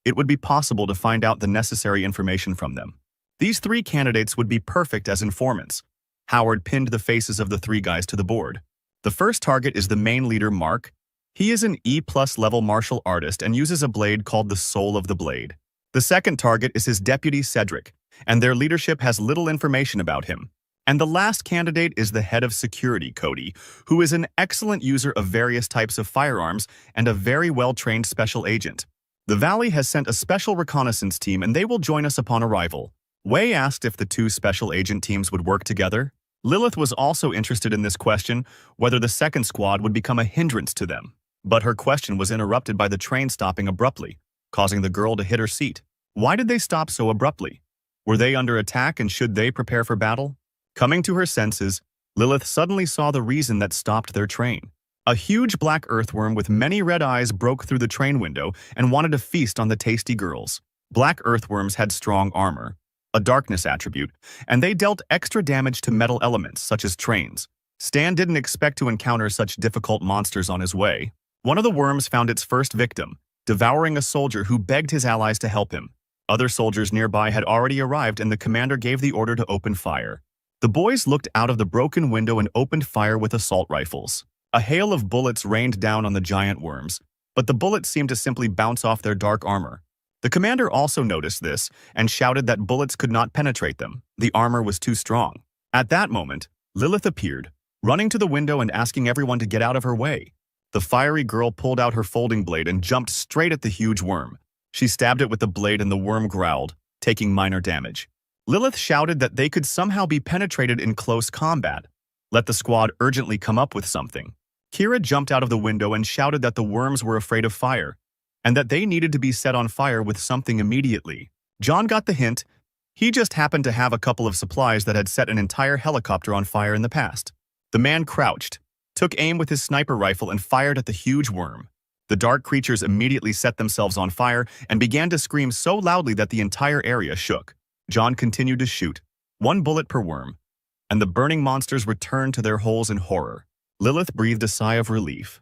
It would be possible to find out the necessary information from them. These three candidates would be perfect as informants. Howard pinned the faces of the three guys to the board. The first target is the main leader, Mark. He is an E+ level martial artist and uses a blade called the Soul of the Blade. The second target is his deputy, Cedric, and their leadership has little information about him. And the last candidate is the head of security, Cody, who is an excellent user of various types of firearms and a very well-trained special agent. The Valley has sent a special reconnaissance team and they will join us upon arrival. Wei asked if the two special agent teams would work together. Lilith was also interested in this question, whether the second squad would become a hindrance to them. But her question was interrupted by the train stopping abruptly, causing the girl to hit her seat. Why did they stop so abruptly? Were they under attack and should they prepare for battle? Coming to her senses, Lilith suddenly saw the reason that stopped their train. A huge black earthworm with many red eyes broke through the train window and wanted to feast on the tasty girls. Black earthworms had strong armor, a darkness attribute, and they dealt extra damage to metal elements such as trains. Stan didn't expect to encounter such difficult monsters on his way. One of the worms found its first victim, devouring a soldier who begged his allies to help him. Other soldiers nearby had already arrived and the commander gave the order to open fire. The boys looked out of the broken window and opened fire with assault rifles. A hail of bullets rained down on the giant worms, but the bullets seemed to simply bounce off their dark armor. The commander also noticed this and shouted that bullets could not penetrate them. The armor was too strong. At that moment, Lilith appeared, running to the window and asking everyone to get out of her way. The fiery girl pulled out her folding blade and jumped straight at the huge worm. She stabbed it with the blade and the worm growled, taking minor damage. Lilith shouted that they could somehow be penetrated in close combat. Let the squad urgently come up with something. Kira jumped out of the window and shouted that the worms were afraid of fire, and that they needed to be set on fire with something immediately. John got the hint. He just happened to have a couple of supplies that had set an entire helicopter on fire in the past. The man crouched, took aim with his sniper rifle and fired at the huge worm. The dark creatures immediately set themselves on fire and began to scream so loudly that the entire area shook. John continued to shoot, one bullet per worm, and the burning monsters returned to their holes in horror. Lilith breathed a sigh of relief.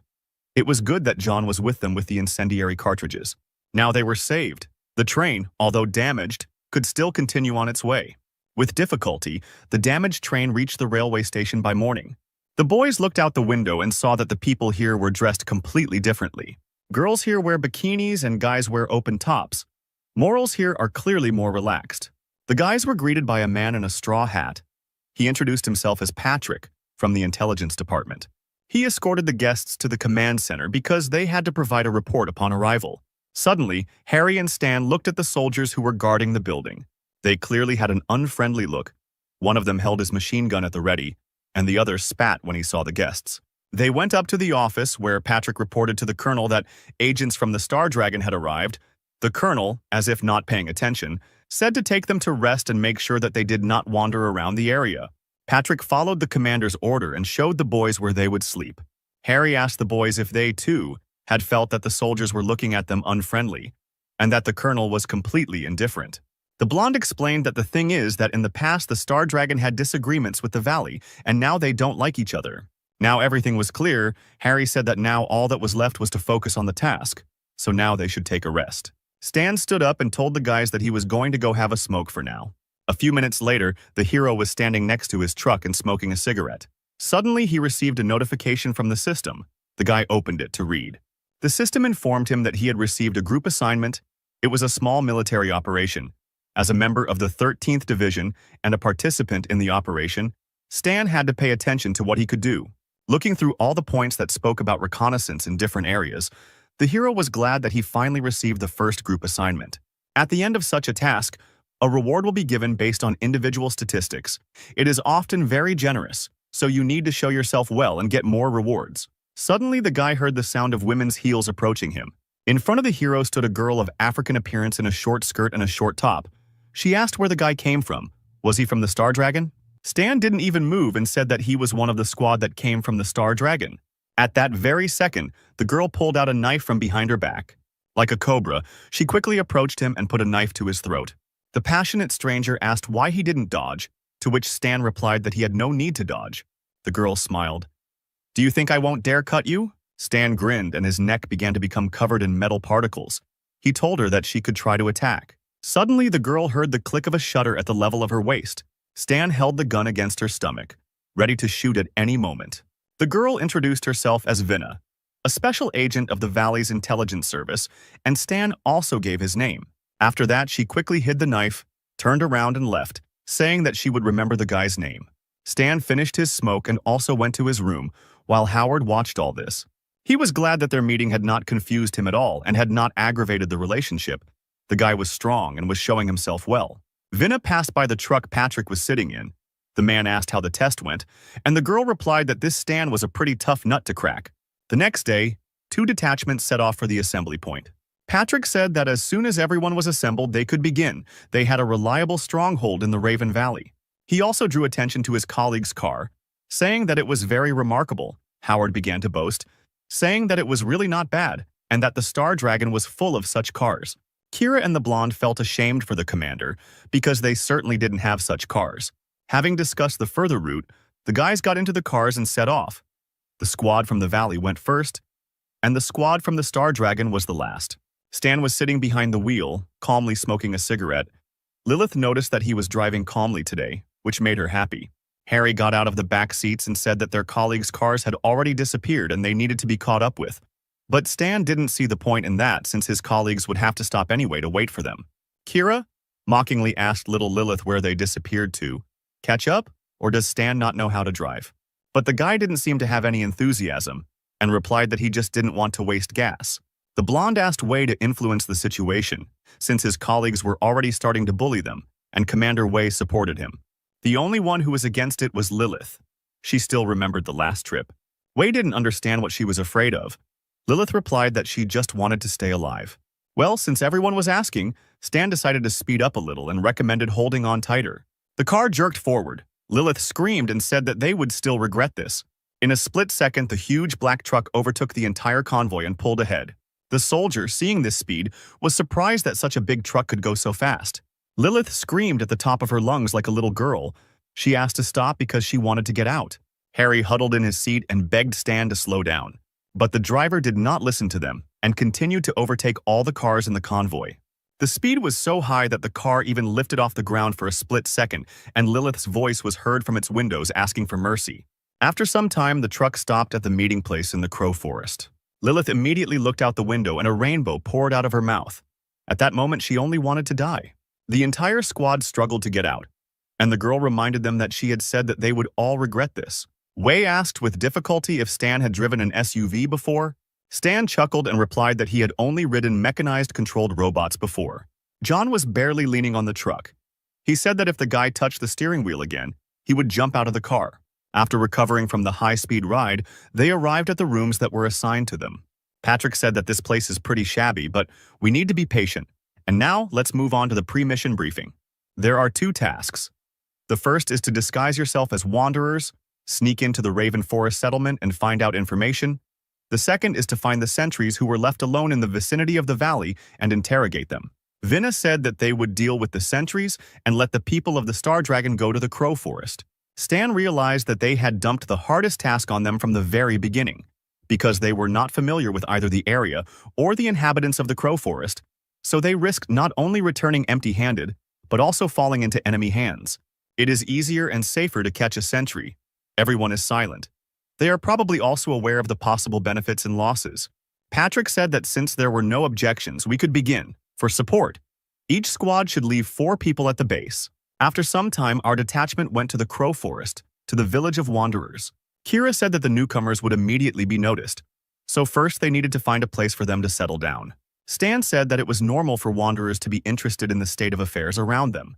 It was good that John was with them with the incendiary cartridges. Now they were saved. The train, although damaged, could still continue on its way. With difficulty, the damaged train reached the railway station by morning. The boys looked out the window and saw that the people here were dressed completely differently. Girls here wear bikinis and guys wear open tops. Morals here are clearly more relaxed. The guys were greeted by a man in a straw hat. He introduced himself as Patrick from the intelligence department. He escorted the guests to the command center because they had to provide a report upon arrival. Suddenly, Harry and Stan looked at the soldiers who were guarding the building. They clearly had an unfriendly look. One of them held his machine gun at the ready, and the other spat when he saw the guests. They went up to the office where Patrick reported to the colonel that agents from the Star Dragon had arrived. The colonel, as if not paying attention, said to take them to rest and make sure that they did not wander around the area. Patrick followed the commander's order and showed the boys where they would sleep. Harry asked the boys if they, too, had felt that the soldiers were looking at them unfriendly, and that the colonel was completely indifferent. The blonde explained that the thing is that in the past the Star Dragon had disagreements with the Valley, and now they don't like each other. Now everything was clear. Harry said that now all that was left was to focus on the task, so now they should take a rest. Stan stood up and told the guys that he was going to go have a smoke for now. A few minutes later, the hero was standing next to his truck and smoking a cigarette. Suddenly, he received a notification from the system. The guy opened it to read. The system informed him that he had received a group assignment. It was a small military operation. As a member of the 13th Division and a participant in the operation, Stan had to pay attention to what he could do. Looking through all the points that spoke about reconnaissance in different areas, the hero was glad that he finally received the first group assignment. At the end of such a task, a reward will be given based on individual statistics. It is often very generous, so you need to show yourself well and get more rewards. Suddenly, the guy heard the sound of women's heels approaching him. In front of the hero stood a girl of African appearance in a short skirt and a short top. She asked where the guy came from. Was he from the Star Dragon? Stan didn't even move and said that he was one of the squad that came from the Star Dragon. At that very second, the girl pulled out a knife from behind her back. Like a cobra, she quickly approached him and put a knife to his throat. The passionate stranger asked why he didn't dodge, to which Stan replied that he had no need to dodge. The girl smiled. "Do you think I won't dare cut you?" Stan grinned and his neck began to become covered in metal particles. He told her that she could try to attack. Suddenly, the girl heard the click of a shutter at the level of her waist. Stan held the gun against her stomach, ready to shoot at any moment. The girl introduced herself as Vinna, a special agent of the Valley's intelligence service, and Stan also gave his name. After that, she quickly hid the knife, turned around and left, saying that she would remember the guy's name. Stan finished his smoke and also went to his room, while Howard watched all this. He was glad that their meeting had not confused him at all and had not aggravated the relationship. The guy was strong and was showing himself well. Vinna passed by the truck Patrick was sitting in. The man asked how the test went, and the girl replied that this Stan was a pretty tough nut to crack. The next day, 2 detachments set off for the assembly point. Patrick said that as soon as everyone was assembled, they could begin. They had a reliable stronghold in the Raven Valley. He also drew attention to his colleague's car, saying that it was very remarkable. Howard began to boast, saying that it was really not bad, and that the Star Dragon was full of such cars. Kira and the blonde felt ashamed for the commander, because they certainly didn't have such cars. Having discussed the further route, the guys got into the cars and set off. The squad from the valley went first, and the squad from the Star Dragon was the last. Stan was sitting behind the wheel, calmly smoking a cigarette. Lilith noticed that he was driving calmly today, which made her happy. Harry got out of the back seats and said that their colleagues' cars had already disappeared and they needed to be caught up with. But Stan didn't see the point in that since his colleagues would have to stop anyway to wait for them. Kira mockingly asked little Lilith where they disappeared to. Catch up? Or does Stan not know how to drive? But the guy didn't seem to have any enthusiasm and replied that he just didn't want to waste gas. The blonde asked Wei to influence the situation, since his colleagues were already starting to bully them, and Commander Wei supported him. The only one who was against it was Lilith. She still remembered the last trip. Wei didn't understand what she was afraid of. Lilith replied that she just wanted to stay alive. Well, since everyone was asking, Stan decided to speed up a little and recommended holding on tighter. The car jerked forward. Lilith screamed and said that they would still regret this. In a split second, the huge black truck overtook the entire convoy and pulled ahead. The soldier, seeing this speed, was surprised that such a big truck could go so fast. Lilith screamed at the top of her lungs like a little girl. She asked to stop because she wanted to get out. Harry huddled in his seat and begged Stan to slow down. But the driver did not listen to them and continued to overtake all the cars in the convoy. The speed was so high that the car even lifted off the ground for a split second, and Lilith's voice was heard from its windows asking for mercy. After some time, the truck stopped at the meeting place in the Crow Forest. Lilith immediately looked out the window and a rainbow poured out of her mouth. At that moment, she only wanted to die. The entire squad struggled to get out, and the girl reminded them that she had said that they would all regret this. Wei asked with difficulty if Stan had driven an SUV before. Stan chuckled and replied that he had only ridden mechanized controlled robots before. John was barely leaning on the truck. He said that if the guy touched the steering wheel again, he would jump out of the car. After recovering from the high-speed ride, they arrived at the rooms that were assigned to them. Patrick said that this place is pretty shabby, but we need to be patient. And now, let's move on to the pre-mission briefing. There are 2 tasks. The first is to disguise yourself as wanderers, sneak into the Raven Forest settlement and find out information. The second is to find the sentries who were left alone in the vicinity of the valley and interrogate them. Vinna said that they would deal with the sentries and let the people of the Star Dragon go to the Crow Forest. Stan realized that they had dumped the hardest task on them from the very beginning, because they were not familiar with either the area or the inhabitants of the Crow Forest, so they risked not only returning empty-handed, but also falling into enemy hands. It is easier and safer to catch a sentry. Everyone is silent. They are probably also aware of the possible benefits and losses. Patrick said that since there were no objections, we could begin. For support, each squad should leave 4 people at the base. After some time, our detachment went to the Crow Forest, to the village of Wanderers. Kira said that the newcomers would immediately be noticed, so first they needed to find a place for them to settle down. Stan said that it was normal for Wanderers to be interested in the state of affairs around them,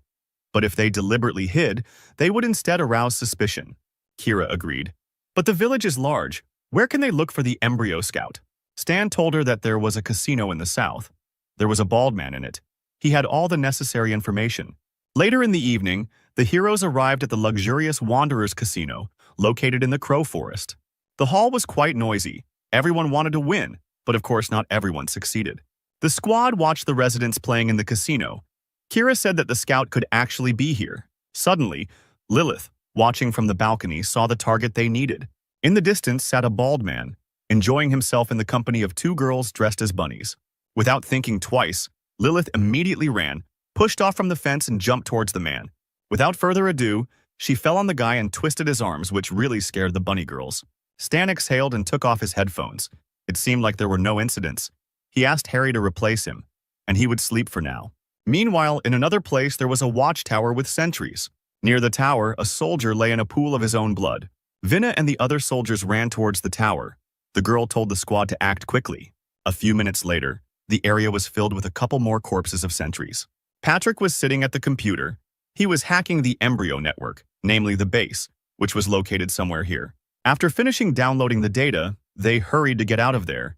but if they deliberately hid, they would instead arouse suspicion. Kira agreed. But the village is large. Where can they look for the embryo scout? Stan told her that there was a casino in the south. There was a bald man in it. He had all the necessary information. Later in the evening, the heroes arrived at the luxurious Wanderers Casino, located in the Crow Forest. The hall was quite noisy. Everyone wanted to win, but of course not everyone succeeded. The squad watched the residents playing in the casino. Kira said that the scout could actually be here. Suddenly, Lilith, watching from the balcony, saw the target they needed. In the distance sat a bald man, enjoying himself in the company of 2 girls dressed as bunnies. Without thinking twice, Lilith immediately ran, pushed off from the fence and jumped towards the man. Without further ado, she fell on the guy and twisted his arms, which really scared the bunny girls. Stan exhaled and took off his headphones. It seemed like there were no incidents. He asked Harry to replace him, and he would sleep for now. Meanwhile, in another place there was a watchtower with sentries. Near the tower, a soldier lay in a pool of his own blood. Vinna and the other soldiers ran towards the tower. The girl told the squad to act quickly. A few minutes later, the area was filled with a couple more corpses of sentries. Patrick was sitting at the computer. He was hacking the embryo network, namely the base, which was located somewhere here. After finishing downloading the data, they hurried to get out of there.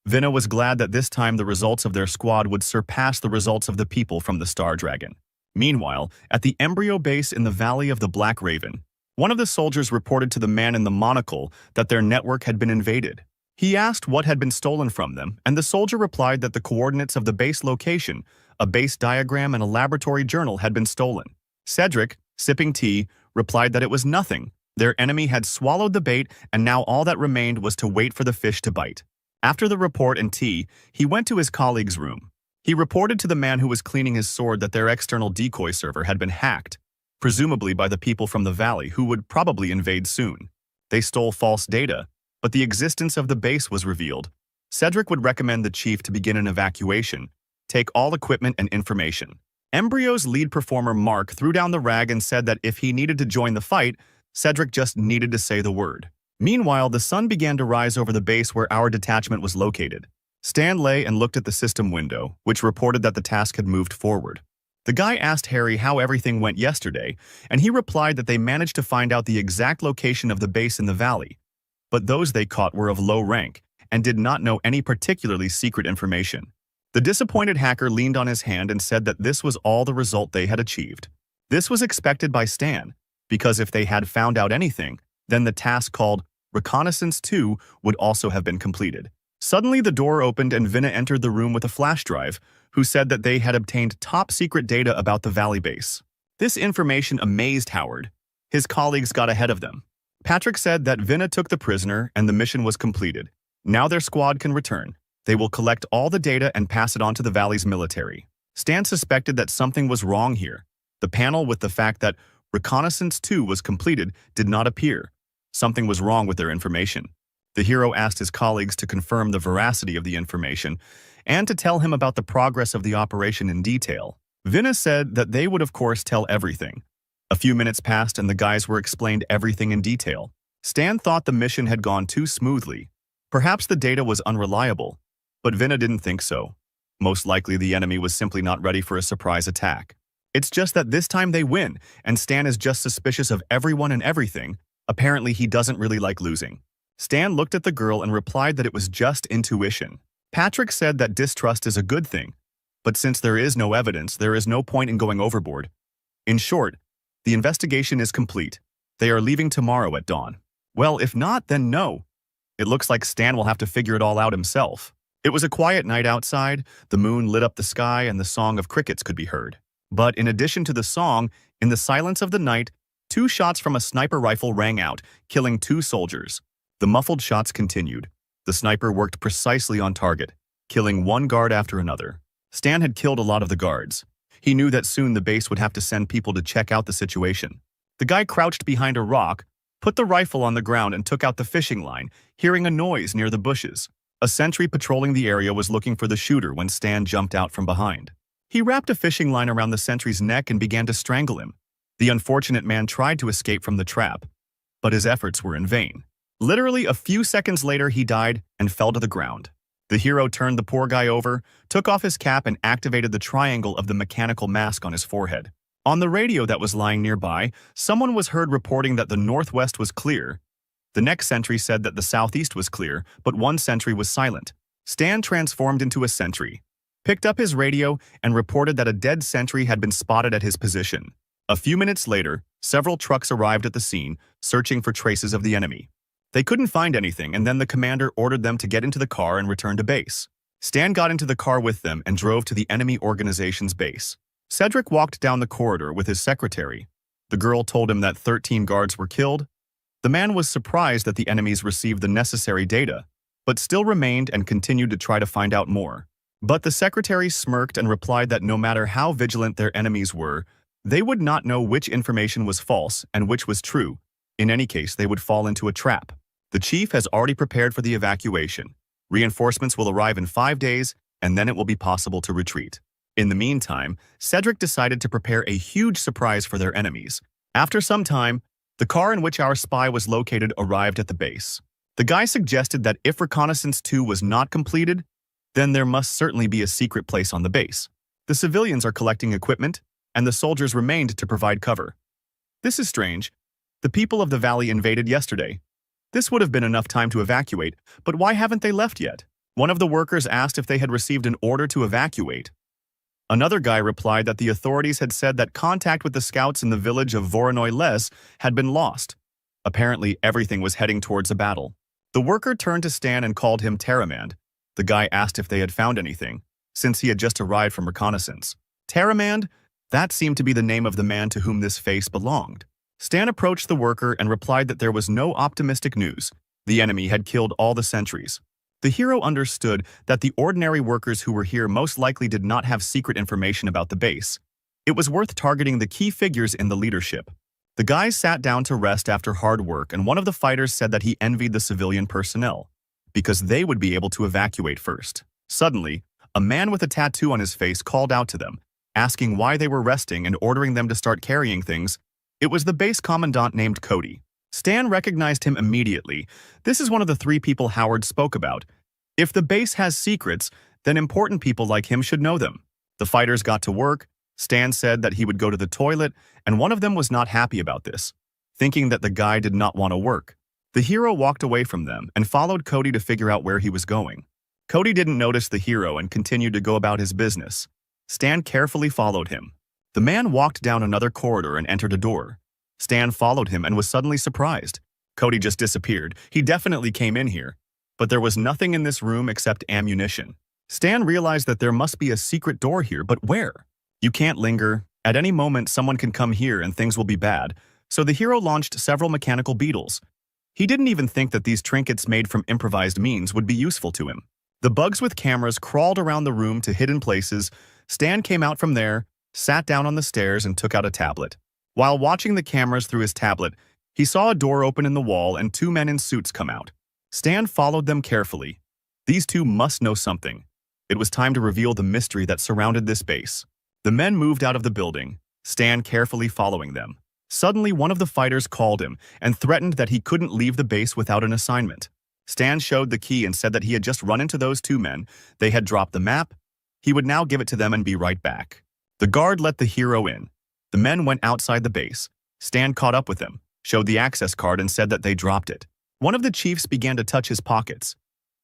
Vinna was glad that this time the results of their squad would surpass the results of the people from the Star Dragon. Meanwhile, at the embryo base in the Valley of the Black Raven, one of the soldiers reported to the man in the monocle that their network had been invaded. He asked what had been stolen from them, and the soldier replied that the coordinates of the base location, a base diagram, and a laboratory journal had been stolen. Cedric, sipping tea, replied that it was nothing. Their enemy had swallowed the bait, and now all that remained was to wait for the fish to bite. After the report and tea, he went to his colleague's room. He reported to the man who was cleaning his sword that their external decoy server had been hacked, presumably by the people from the valley who would probably invade soon. They stole false data, but the existence of the base was revealed. Cedric would recommend the chief to begin an evacuation, take all equipment and information. Embryo's lead performer Mark threw down the rag and said that if he needed to join the fight, Cedric just needed to say the word. Meanwhile, the sun began to rise over the base where our detachment was located. Stan lay and looked at the system window, which reported that the task had moved forward. The guy asked Harry how everything went yesterday, and he replied that they managed to find out the exact location of the base in the valley. But those they caught were of low rank and did not know any particularly secret information. The disappointed hacker leaned on his hand and said that this was all the result they had achieved. This was expected by Stan, because if they had found out anything, then the task called Reconnaissance 2 would also have been completed. Suddenly the door opened and Vinna entered the room with a flash drive, who said that they had obtained top-secret data about the Valley base. This information amazed Howard. His colleagues got ahead of them. Patrick said that Vinna took the prisoner and the mission was completed. Now their squad can return. They will collect all the data and pass it on to the Valley's military. Stan suspected that something was wrong here. The panel with the fact that Reconnaissance 2 was completed did not appear. Something was wrong with their information. The hero asked his colleagues to confirm the veracity of the information and to tell him about the progress of the operation in detail. Vinna said that they would of course tell everything. A few minutes passed and the guys were explained everything in detail. Stan thought the mission had gone too smoothly. Perhaps the data was unreliable, but Vinna didn't think so. Most likely the enemy was simply not ready for a surprise attack. It's just that this time they win, and Stan is just suspicious of everyone and everything. Apparently he doesn't really like losing. Stan looked at the girl and replied that it was just intuition. Patrick said that distrust is a good thing, but since there is no evidence, there is no point in going overboard. In short, the investigation is complete. They are leaving tomorrow at dawn. Well, if not, then no. It looks like Stan will have to figure it all out himself. It was a quiet night outside, the moon lit up the sky and the song of crickets could be heard. But in addition to the song, in the silence of the night, 2 shots from a sniper rifle rang out, killing 2 soldiers. The muffled shots continued. The sniper worked precisely on target, killing 1 guard after another. Stan had killed a lot of the guards. He knew that soon the base would have to send people to check out the situation. The guy crouched behind a rock, put the rifle on the ground and took out the fishing line, hearing a noise near the bushes. A sentry patrolling the area was looking for the shooter when Stan jumped out from behind. He wrapped a fishing line around the sentry's neck and began to strangle him. The unfortunate man tried to escape from the trap, but his efforts were in vain. Literally a few seconds later, he died and fell to the ground. The hero turned the poor guy over, took off his cap and activated the triangle of the mechanical mask on his forehead. On the radio that was lying nearby, someone was heard reporting that the northwest was clear. The next sentry said that the southeast was clear, but one sentry was silent. Stan transformed into a sentry, picked up his radio, and reported that a dead sentry had been spotted at his position. A few minutes later, several trucks arrived at the scene, searching for traces of the enemy. They couldn't find anything, and then the commander ordered them to get into the car and return to base. Stan got into the car with them and drove to the enemy organization's base. Cedric walked down the corridor with his secretary. The girl told him that 13 guards were killed. The man was surprised that the enemies received the necessary data, but still remained and continued to try to find out more. But the secretary smirked and replied that no matter how vigilant their enemies were, they would not know which information was false and which was true. In any case, they would fall into a trap. The chief has already prepared for the evacuation. Reinforcements will arrive in 5 days, and then it will be possible to retreat. In the meantime, Cedric decided to prepare a huge surprise for their enemies. After some time, the car in which our spy was located arrived at the base. The guy suggested that if Reconnaissance 2 was not completed, then there must certainly be a secret place on the base. The civilians are collecting equipment, and the soldiers remained to provide cover. This is strange. The people of the valley invaded yesterday. This would have been enough time to evacuate, but why haven't they left yet? One of the workers asked if they had received an order to evacuate. Another guy replied that the authorities had said that contact with the scouts in the village of Voronoi Les had been lost. Apparently, everything was heading towards a battle. The worker turned to Stan and called him Terramand. The guy asked if they had found anything, since he had just arrived from reconnaissance. Terramand? That seemed to be the name of the man to whom this face belonged. Stan approached the worker and replied that there was no optimistic news. The enemy had killed all the sentries. The hero understood that the ordinary workers who were here most likely did not have secret information about the base. It was worth targeting the key figures in the leadership. The guys sat down to rest after hard work, and one of the fighters said that he envied the civilian personnel, because they would be able to evacuate first. Suddenly, a man with a tattoo on his face called out to them, asking why they were resting and ordering them to start carrying things. It was the base commandant named Cody. Stan recognized him immediately. This is one of the 3 people Howard spoke about. If the base has secrets, then important people like him should know them. The fighters got to work. Stan said that he would go to the toilet, and one of them was not happy about this, thinking that the guy did not want to work. The hero walked away from them and followed Cody to figure out where he was going. Cody didn't notice the hero and continued to go about his business. Stan carefully followed him. The man walked down another corridor and entered a door. Stan followed him and was suddenly surprised. Cody just disappeared. He definitely came in here. But there was nothing in this room except ammunition. Stan realized that there must be a secret door here, but where? You can't linger. At any moment, someone can come here and things will be bad. So the hero launched several mechanical beetles. He didn't even think that these trinkets made from improvised means would be useful to him. The bugs with cameras crawled around the room to hidden places. Stan came out from there, sat down on the stairs, and took out a tablet. While watching the cameras through his tablet, he saw a door open in the wall and 2 men in suits come out. Stan followed them carefully. These 2 must know something. It was time to reveal the mystery that surrounded this base. The men moved out of the building, Stan carefully following them. Suddenly, one of the fighters called him and threatened that he couldn't leave the base without an assignment. Stan showed the key and said that he had just run into those two men, they had dropped the map, he would now give it to them and be right back. The guard let the hero in. The men went outside the base. Stan caught up with them, showed the access card and said that they dropped it. One of the chiefs began to touch his pockets.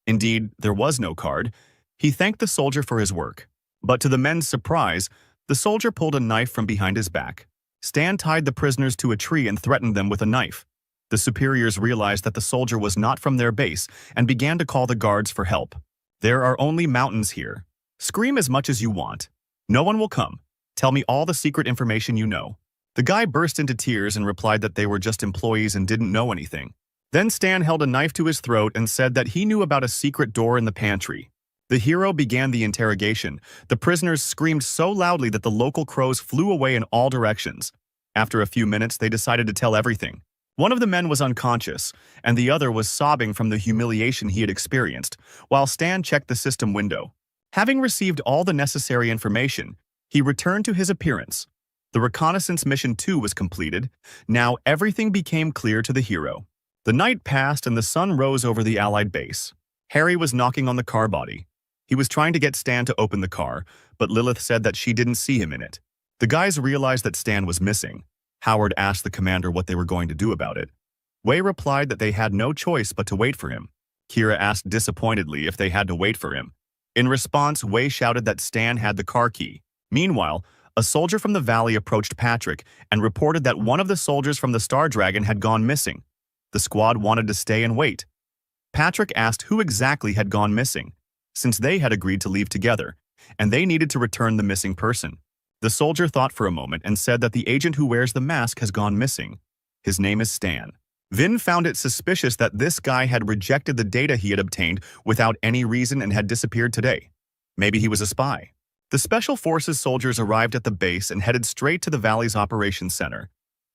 Indeed, there was no card. He thanked the soldier for his work. But to the men's surprise, the soldier pulled a knife from behind his back. Stan tied the prisoners to a tree and threatened them with a knife. The superiors realized that the soldier was not from their base and began to call the guards for help. There are only mountains here. Scream as much as you want. No one will come. Tell me all the secret information you know. The guy burst into tears and replied that they were just employees and didn't know anything. Then Stan held a knife to his throat and said that he knew about a secret door in the pantry. The hero began the interrogation. The prisoners screamed so loudly that the local crows flew away in all directions. After a few minutes, they decided to tell everything. One of the men was unconscious, and the other was sobbing from the humiliation he had experienced, while Stan checked the system window. Having received all the necessary information, he returned to his appearance. The reconnaissance mission 2 was completed. Now everything became clear to the hero. The night passed and the sun rose over the Allied base. Harry was knocking on the car body. He was trying to get Stan to open the car, but Lilith said that she didn't see him in it. The guys realized that Stan was missing. Howard asked the commander what they were going to do about it. Wei replied that they had no choice but to wait for him. Kira asked disappointedly if they had to wait for him. In response, Wei shouted that Stan had the car key. Meanwhile, a soldier from the valley approached Patrick and reported that one of the soldiers from the Star Dragon had gone missing. The squad wanted to stay and wait. Patrick asked who exactly had gone missing, since they had agreed to leave together, and they needed to return the missing person. The soldier thought for a moment and said that the agent who wears the mask has gone missing. His name is Stan. Vin found it suspicious that this guy had rejected the data he had obtained without any reason and had disappeared today. Maybe he was a spy. The Special Forces soldiers arrived at the base and headed straight to the Valley's operations center.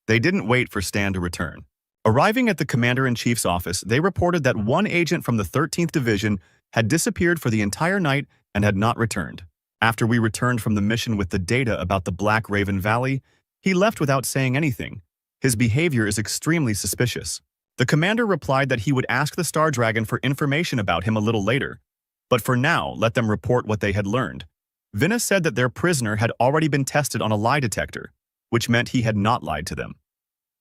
They didn't wait for Stan to return. Arriving at the Commander-in-Chief's office, they reported that one agent from the 13th Division had disappeared for the entire night and had not returned. After we returned from the mission with the data about the Black Raven Valley, he left without saying anything. His behavior is extremely suspicious. The commander replied that he would ask the Star Dragon for information about him a little later, but for now, let them report what they had learned. Vinna said that their prisoner had already been tested on a lie detector, which meant he had not lied to them.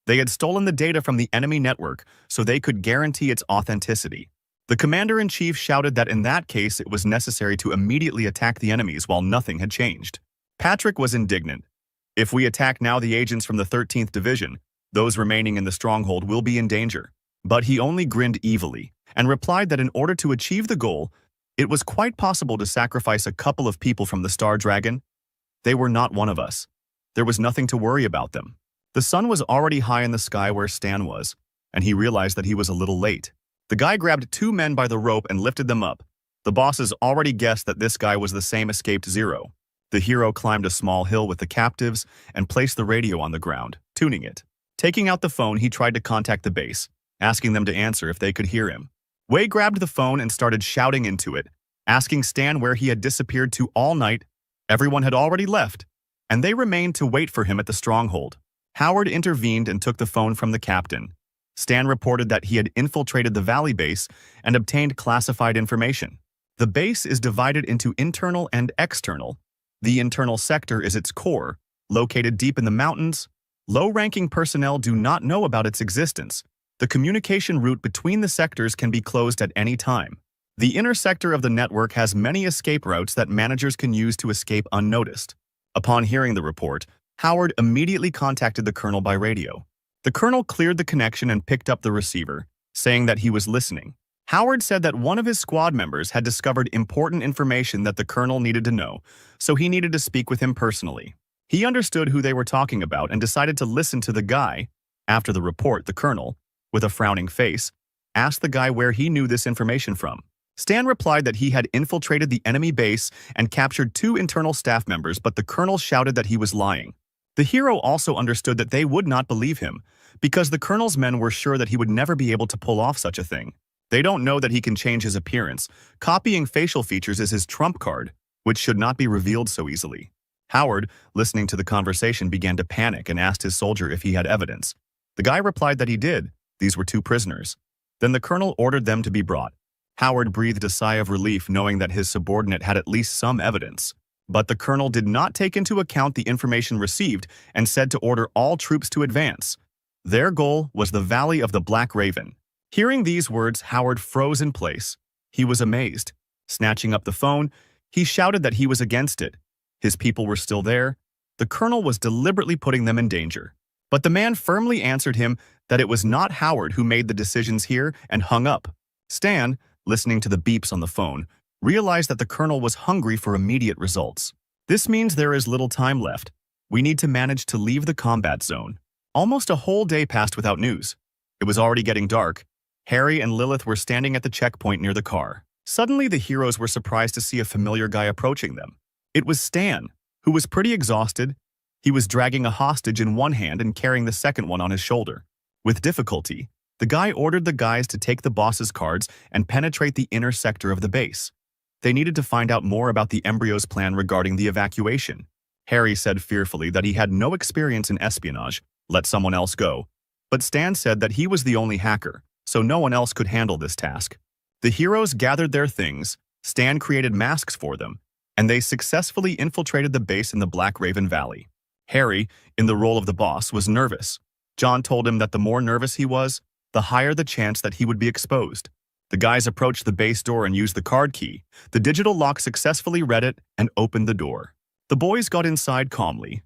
They had stolen the data from the enemy network so they could guarantee its authenticity. The commander-in-chief shouted that in that case it was necessary to immediately attack the enemies while nothing had changed. Patrick was indignant. If we attack now the agents from the 13th Division, those remaining in the stronghold will be in danger. But he only grinned evilly and replied that in order to achieve the goal, it was quite possible to sacrifice a couple of people from the Star Dragon. They were not one of us. There was nothing to worry about them. The sun was already high in the sky where Stan was, and he realized that he was a little late. The guy grabbed two men by the rope and lifted them up. The bosses already guessed that this guy was the same escaped Zero. The hero climbed a small hill with the captives and placed the radio on the ground, tuning it. Taking out the phone, he tried to contact the base, asking them to answer if they could hear him. Wei grabbed the phone and started shouting into it, asking Stan where he had disappeared to all night. Everyone had already left, and they remained to wait for him at the stronghold. Howard intervened and took the phone from the captain. Stan reported that he had infiltrated the Valley base and obtained classified information. The base is divided into internal and external. The internal sector is its core, located deep in the mountains. Low-ranking personnel do not know about its existence. The communication route between the sectors can be closed at any time. The inner sector of the network has many escape routes that managers can use to escape unnoticed. Upon hearing the report, Howard immediately contacted the colonel by radio. The colonel cleared the connection and picked up the receiver, saying that he was listening. Howard said that one of his squad members had discovered important information that the colonel needed to know, so he needed to speak with him personally. He understood who they were talking about and decided to listen to the guy. After the report, the colonel, with a frowning face, asked the guy where he knew this information from. Stan replied that he had infiltrated the enemy base and captured 2 internal staff members, but the colonel shouted that he was lying. The hero also understood that they would not believe him, because the colonel's men were sure that he would never be able to pull off such a thing. They don't know that he can change his appearance. Copying facial features is his trump card, which should not be revealed so easily. Howard, listening to the conversation, began to panic and asked his soldier if he had evidence. The guy replied that he did. These were two prisoners. Then the colonel ordered them to be brought. Howard breathed a sigh of relief knowing that his subordinate had at least some evidence. But the colonel did not take into account the information received and said to order all troops to advance. Their goal was the Valley of the Black Raven. Hearing these words, Howard froze in place. He was amazed. Snatching up the phone, he shouted that he was against it. His people were still there. The colonel was deliberately putting them in danger. But the man firmly answered him that it was not Howard who made the decisions here and hung up. Stan, listening to the beeps on the phone, realized that the colonel was hungry for immediate results. This means there is little time left. We need to manage to leave the combat zone. Almost a whole day passed without news. It was already getting dark. Harry and Lilith were standing at the checkpoint near the car. Suddenly, the heroes were surprised to see a familiar guy approaching them. It was Stan, who was pretty exhausted. He was dragging a hostage in one hand and carrying the second one on his shoulder. With difficulty, the guy ordered the guys to take the boss's cards and penetrate the inner sector of the base. They needed to find out more about the embryo's plan regarding the evacuation. Harry said fearfully that he had no experience in espionage. Let someone else go. But Stan said that he was the only hacker, so no one else could handle this task. The heroes gathered their things, Stan created masks for them, and they successfully infiltrated the base in the Black Raven Valley. Harry, in the role of the boss, was nervous. John told him that the more nervous he was, the higher the chance that he would be exposed. The guys approached the base door and used the card key. The digital lock successfully read it and opened the door. The boys got inside calmly.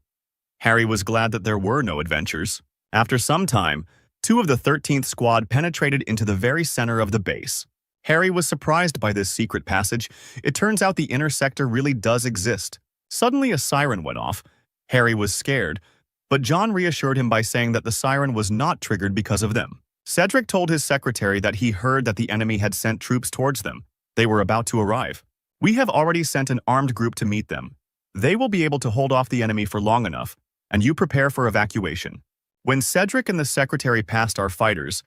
Harry was glad that there were no adventures. After some time, 2 of the 13th squad penetrated into the very center of the base. Harry was surprised by this secret passage. It turns out the inner sector really does exist. Suddenly a siren went off. Harry was scared, but John reassured him by saying that the siren was not triggered because of them. Cedric told his secretary that he heard that the enemy had sent troops towards them. They were about to arrive. We have already sent an armed group to meet them. They will be able to hold off the enemy for long enough, and you prepare for evacuation. When Cedric and the secretary passed our fighters,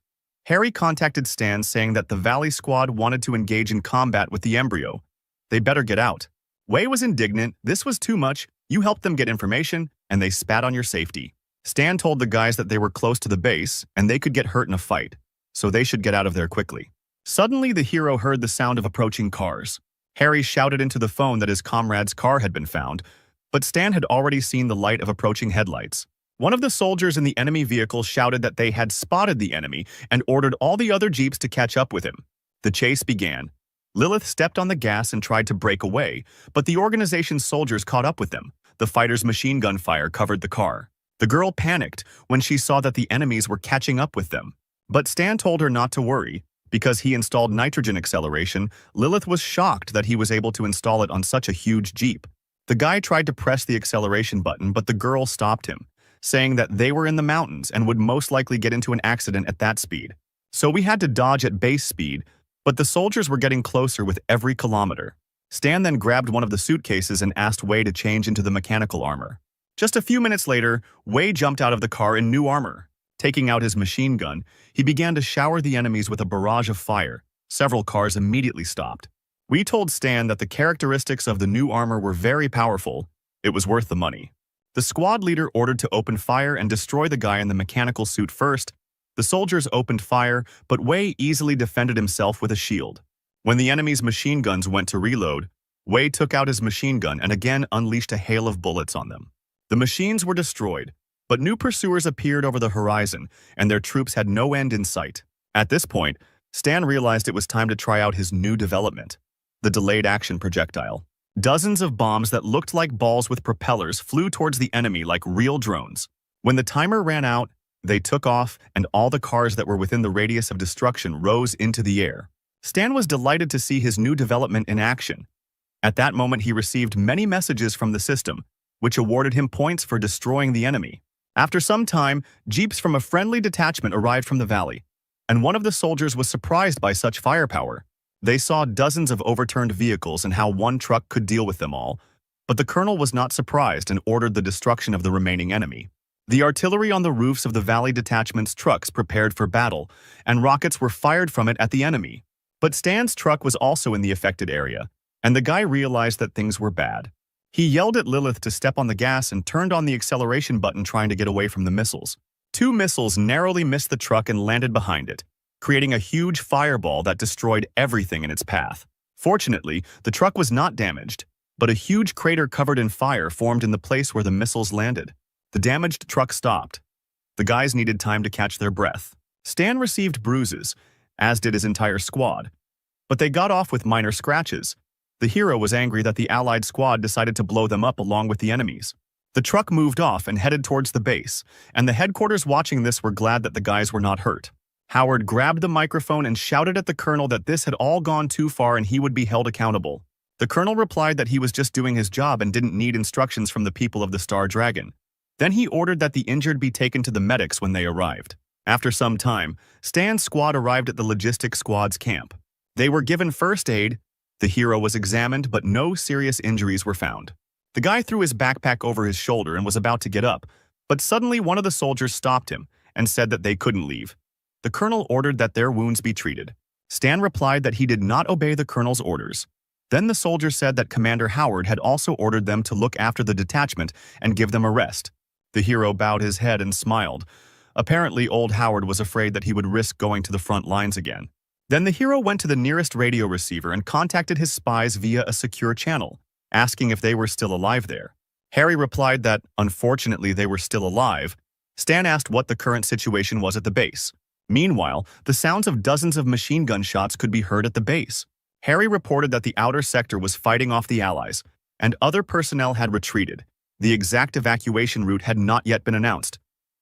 Harry contacted Stan saying that the Valley Squad wanted to engage in combat with the embryo. They better get out. Wei was indignant. This was too much. You helped them get information, and they spat on your safety. Stan told the guys that they were close to the base, and they could get hurt in a fight, so they should get out of there quickly. Suddenly, the hero heard the sound of approaching cars. Harry shouted into the phone that his comrade's car had been found, but Stan had already seen the light of approaching headlights. One of the soldiers in the enemy vehicle shouted that they had spotted the enemy and ordered all the other jeeps to catch up with him. The chase began. Lilith stepped on the gas and tried to break away, but the organization's soldiers caught up with them. The fighters' machine gun fire covered the car. The girl panicked when she saw that the enemies were catching up with them. But Stan told her not to worry. Because he installed nitrogen acceleration, Lilith was shocked that he was able to install it on such a huge jeep. The guy tried to press the acceleration button, but the girl stopped him, saying that they were in the mountains and would most likely get into an accident at that speed. So we had to dodge at base speed, but the soldiers were getting closer with every kilometer. Stan then grabbed one of the suitcases and asked Wei to change into the mechanical armor. Just a few minutes later, Wei jumped out of the car in new armor. Taking out his machine gun, he began to shower the enemies with a barrage of fire. Several cars immediately stopped. We told Stan that the characteristics of the new armor were very powerful. It was worth the money. The squad leader ordered to open fire and destroy the guy in the mechanical suit first. The soldiers opened fire, but Wei easily defended himself with a shield. When the enemy's machine guns went to reload, Wei took out his machine gun and again unleashed a hail of bullets on them. The machines were destroyed, but new pursuers appeared over the horizon, and their troops had no end in sight. At this point, Stan realized it was time to try out his new development, the delayed action projectile. Dozens of bombs that looked like balls with propellers flew towards the enemy like real drones. When the timer ran out, they took off, and all the cars that were within the radius of destruction rose into the air. Stan was delighted to see his new development in action. At that moment, he received many messages from the system, which awarded him points for destroying the enemy. After some time, jeeps from a friendly detachment arrived from the valley, and one of the soldiers was surprised by such firepower. They saw dozens of overturned vehicles and how one truck could deal with them all, but the colonel was not surprised and ordered the destruction of the remaining enemy. The artillery on the roofs of the valley detachment's trucks prepared for battle, and rockets were fired from it at the enemy. But Stan's truck was also in the affected area, and the guy realized that things were bad. He yelled at Lilith to step on the gas and turned on the acceleration button trying to get away from the missiles. Two missiles narrowly missed the truck and landed behind it, creating a huge fireball that destroyed everything in its path. Fortunately, the truck was not damaged, but a huge crater covered in fire formed in the place where the missiles landed. The damaged truck stopped. The guys needed time to catch their breath. Stan received bruises, as did his entire squad, but they got off with minor scratches. The hero was angry that the allied squad decided to blow them up along with the enemies. The truck moved off and headed towards the base, and the headquarters watching this were glad that the guys were not hurt. Howard grabbed the microphone and shouted at the colonel that this had all gone too far and he would be held accountable. The colonel replied that he was just doing his job and didn't need instructions from the people of the Star Dragon. Then he ordered that the injured be taken to the medics when they arrived. After some time, Stan's squad arrived at the logistics squad's camp. They were given first aid. The hero was examined, but no serious injuries were found. The guy threw his backpack over his shoulder and was about to get up, but suddenly one of the soldiers stopped him and said that they couldn't leave. The colonel ordered that their wounds be treated. Stan replied that he did not obey the colonel's orders. Then the soldier said that Commander Howard had also ordered them to look after the detachment and give them a rest. The hero bowed his head and smiled. Apparently, old Howard was afraid that he would risk going to the front lines again. Then the hero went to the nearest radio receiver and contacted his spies via a secure channel, asking if they were still alive there. Harry replied that, unfortunately, they were still alive. Stan asked what the current situation was at the base. Meanwhile, the sounds of dozens of machine gun shots could be heard at the base. Harry reported that the outer sector was fighting off the Allies, and other personnel had retreated. The exact evacuation route had not yet been announced.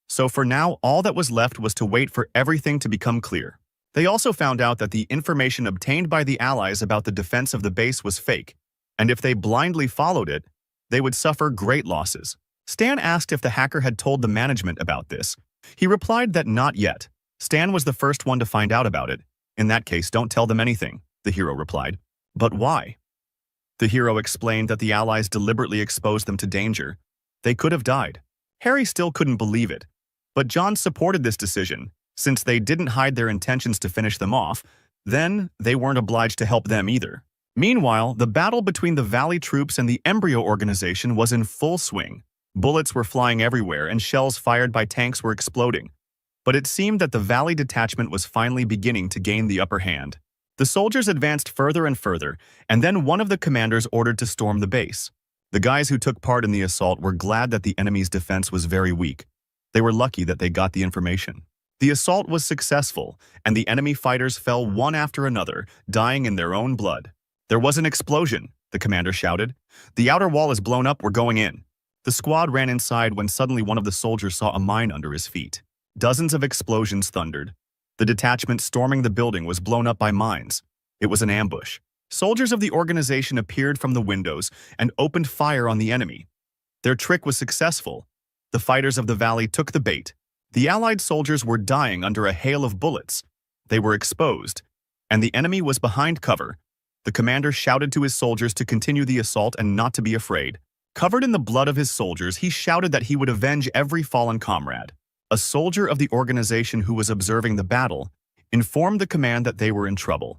So for now, all that was left was to wait for everything to become clear. They also found out that the information obtained by the Allies about the defense of the base was fake, and if they blindly followed it, they would suffer great losses. Stan asked if the hacker had told the management about this. He replied that not yet. Stan was the first one to find out about it. In that case, don't tell them anything, the hero replied. But why? The hero explained that the Allies deliberately exposed them to danger. They could have died. Harry still couldn't believe it. But John supported this decision. Since they didn't hide their intentions to finish them off, then they weren't obliged to help them either. Meanwhile, the battle between the Valley troops and the Embryo organization was in full swing. Bullets were flying everywhere and shells fired by tanks were exploding. But it seemed that the Valley detachment was finally beginning to gain the upper hand. The soldiers advanced further and further, and then one of the commanders ordered to storm the base. The guys who took part in the assault were glad that the enemy's defense was very weak. They were lucky that they got the information. The assault was successful, and the enemy fighters fell one after another, dying in their own blood. There was an explosion, the commander shouted. The outer wall is blown up, we're going in. The squad ran inside when suddenly one of the soldiers saw a mine under his feet. Dozens of explosions thundered. The detachment storming the building was blown up by mines. It was an ambush. Soldiers of the organization appeared from the windows and opened fire on the enemy. Their trick was successful. The fighters of the valley took the bait. The Allied soldiers were dying under a hail of bullets. They were exposed, and the enemy was behind cover. The commander shouted to his soldiers to continue the assault and not to be afraid. Covered in the blood of his soldiers, he shouted that he would avenge every fallen comrade. A soldier of the organization who was observing the battle informed the command that they were in trouble.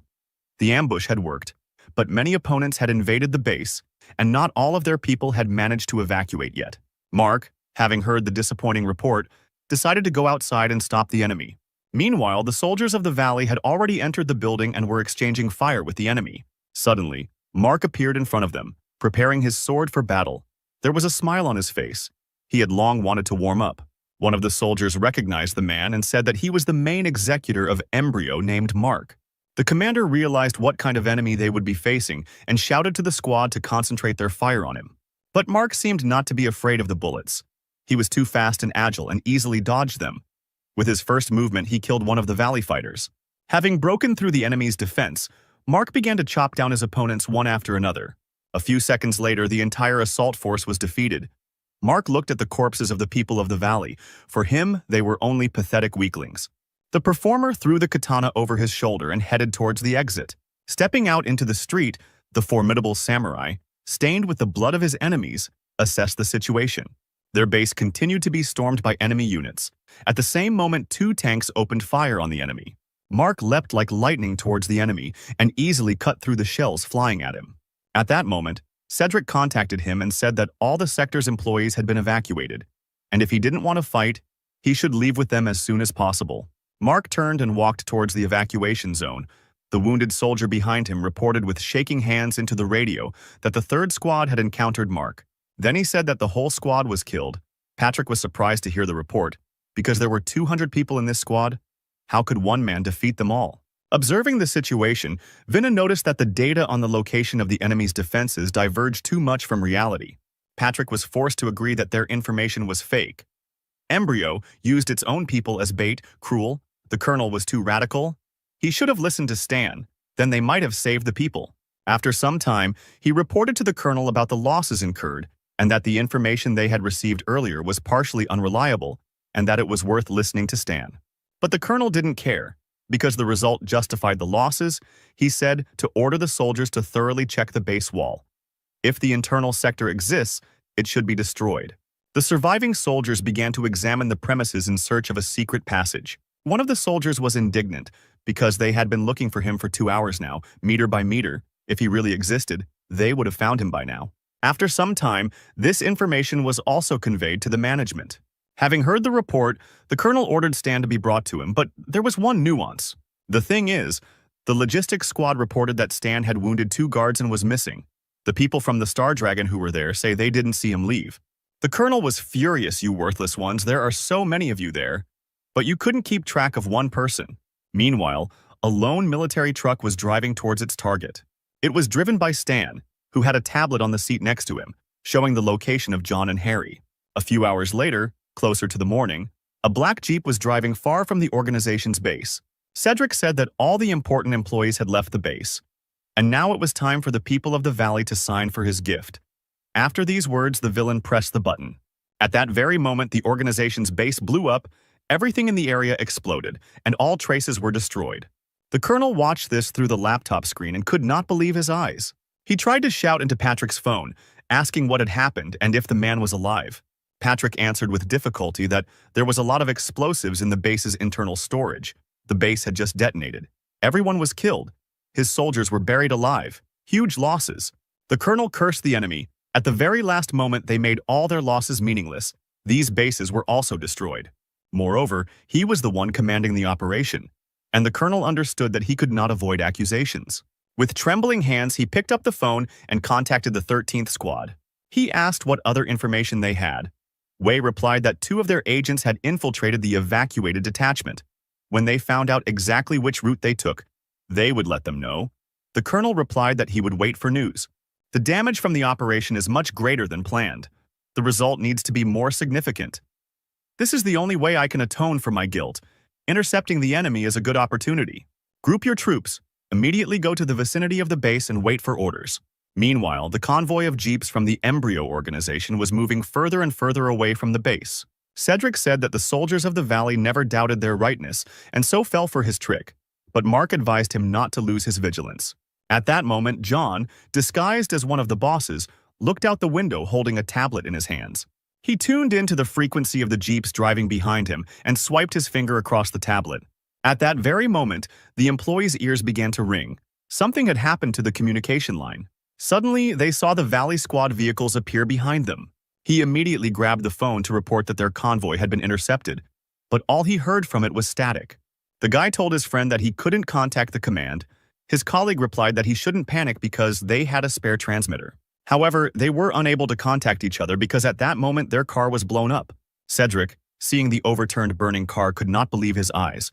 The ambush had worked, but many opponents had invaded the base, and not all of their people had managed to evacuate yet. Mark, having heard the disappointing report, decided to go outside and stop the enemy. Meanwhile, the soldiers of the valley had already entered the building and were exchanging fire with the enemy. Suddenly, Mark appeared in front of them, preparing his sword for battle. There was a smile on his face. He had long wanted to warm up. One of the soldiers recognized the man and said that he was the main executor of Embryo named Mark. The commander realized what kind of enemy they would be facing and shouted to the squad to concentrate their fire on him. But Mark seemed not to be afraid of the bullets. He was too fast and agile and easily dodged them. With his first movement, he killed one of the valley fighters. Having broken through the enemy's defense, Mark began to chop down his opponents one after another. A few seconds later, the entire assault force was defeated. Mark looked at the corpses of the people of the valley. For him, they were only pathetic weaklings. The performer threw the katana over his shoulder and headed towards the exit. Stepping out into the street, the formidable samurai, stained with the blood of his enemies, assessed the situation. Their base continued to be stormed by enemy units. At the same moment, 2 tanks opened fire on the enemy. Mark leapt like lightning towards the enemy and easily cut through the shells flying at him. At that moment, Cedric contacted him and said that all the sector's employees had been evacuated, and if he didn't want to fight, he should leave with them as soon as possible. Mark turned and walked towards the evacuation zone. The wounded soldier behind him reported with shaking hands into the radio that the third squad had encountered Mark. Then he said that the whole squad was killed. Patrick was surprised to hear the report, because there were 200 people in this squad. How could one man defeat them all? Observing the situation, Vinna noticed that the data on the location of the enemy's defenses diverged too much from reality. Patrick was forced to agree that their information was fake. Embryo used its own people as bait, cruel. The colonel was too radical. He should have listened to Stan, then they might have saved the people. After some time, he reported to the colonel about the losses incurred, and that the information they had received earlier was partially unreliable, and that it was worth listening to Stan. But the colonel didn't care. Because the result justified the losses, he said to order the soldiers to thoroughly check the base wall. If the internal sector exists, it should be destroyed. The surviving soldiers began to examine the premises in search of a secret passage. One of the soldiers was indignant, because they had been looking for him for 2 hours now, meter by meter. If he really existed, they would have found him by now. After some time, this information was also conveyed to the management. Having heard the report, the colonel ordered Stan to be brought to him, but there was one nuance. The thing is, the logistics squad reported that Stan had wounded 2 guards and was missing. The people from the Star Dragon who were there say they didn't see him leave. The colonel was furious, "You worthless ones, there are so many of you there." But you couldn't keep track of one person. Meanwhile, a lone military truck was driving towards its target. It was driven by Stan, who had a tablet on the seat next to him, showing the location of John and Harry. A few hours later, closer to the morning, a black Jeep was driving far from the organization's base. Cedric said that all the important employees had left the base, and now it was time for the people of the valley to sign for his gift. After these words, the villain pressed the button. At that very moment, the organization's base blew up, everything in the area exploded, and all traces were destroyed. The colonel watched this through the laptop screen and could not believe his eyes. He tried to shout into Patrick's phone, asking what had happened and if the man was alive. Patrick answered with difficulty that there was a lot of explosives in the base's internal storage. The base had just detonated. Everyone was killed. His soldiers were buried alive. Huge losses. The colonel cursed the enemy. At the very last moment, they made all their losses meaningless. These bases were also destroyed. Moreover, he was the one commanding the operation, and the colonel understood that he could not avoid accusations. With trembling hands, he picked up the phone and contacted the 13th Squad. He asked what other information they had. Wei replied that 2 of their agents had infiltrated the evacuated detachment. When they found out exactly which route they took, they would let them know. The colonel replied that he would wait for news. The damage from the operation is much greater than planned. The result needs to be more significant. This is the only way I can atone for my guilt. Intercepting the enemy is a good opportunity. Group your troops. Immediately go to the vicinity of the base and wait for orders. Meanwhile, the convoy of jeeps from the Embryo organization was moving further and further away from the base. Cedric said that the soldiers of the valley never doubted their rightness and so fell for his trick, but Mark advised him not to lose his vigilance. At that moment, John, disguised as one of the bosses, looked out the window holding a tablet in his hands. He tuned into the frequency of the jeeps driving behind him and swiped his finger across the tablet. At that very moment, the employees' ears began to ring. Something had happened to the communication line. Suddenly, they saw the Valley Squad vehicles appear behind them. He immediately grabbed the phone to report that their convoy had been intercepted, but all he heard from it was static. The guy told his friend that he couldn't contact the command. His colleague replied that he shouldn't panic because they had a spare transmitter. However, they were unable to contact each other because at that moment their car was blown up. Cedric, seeing the overturned burning car, could not believe his eyes.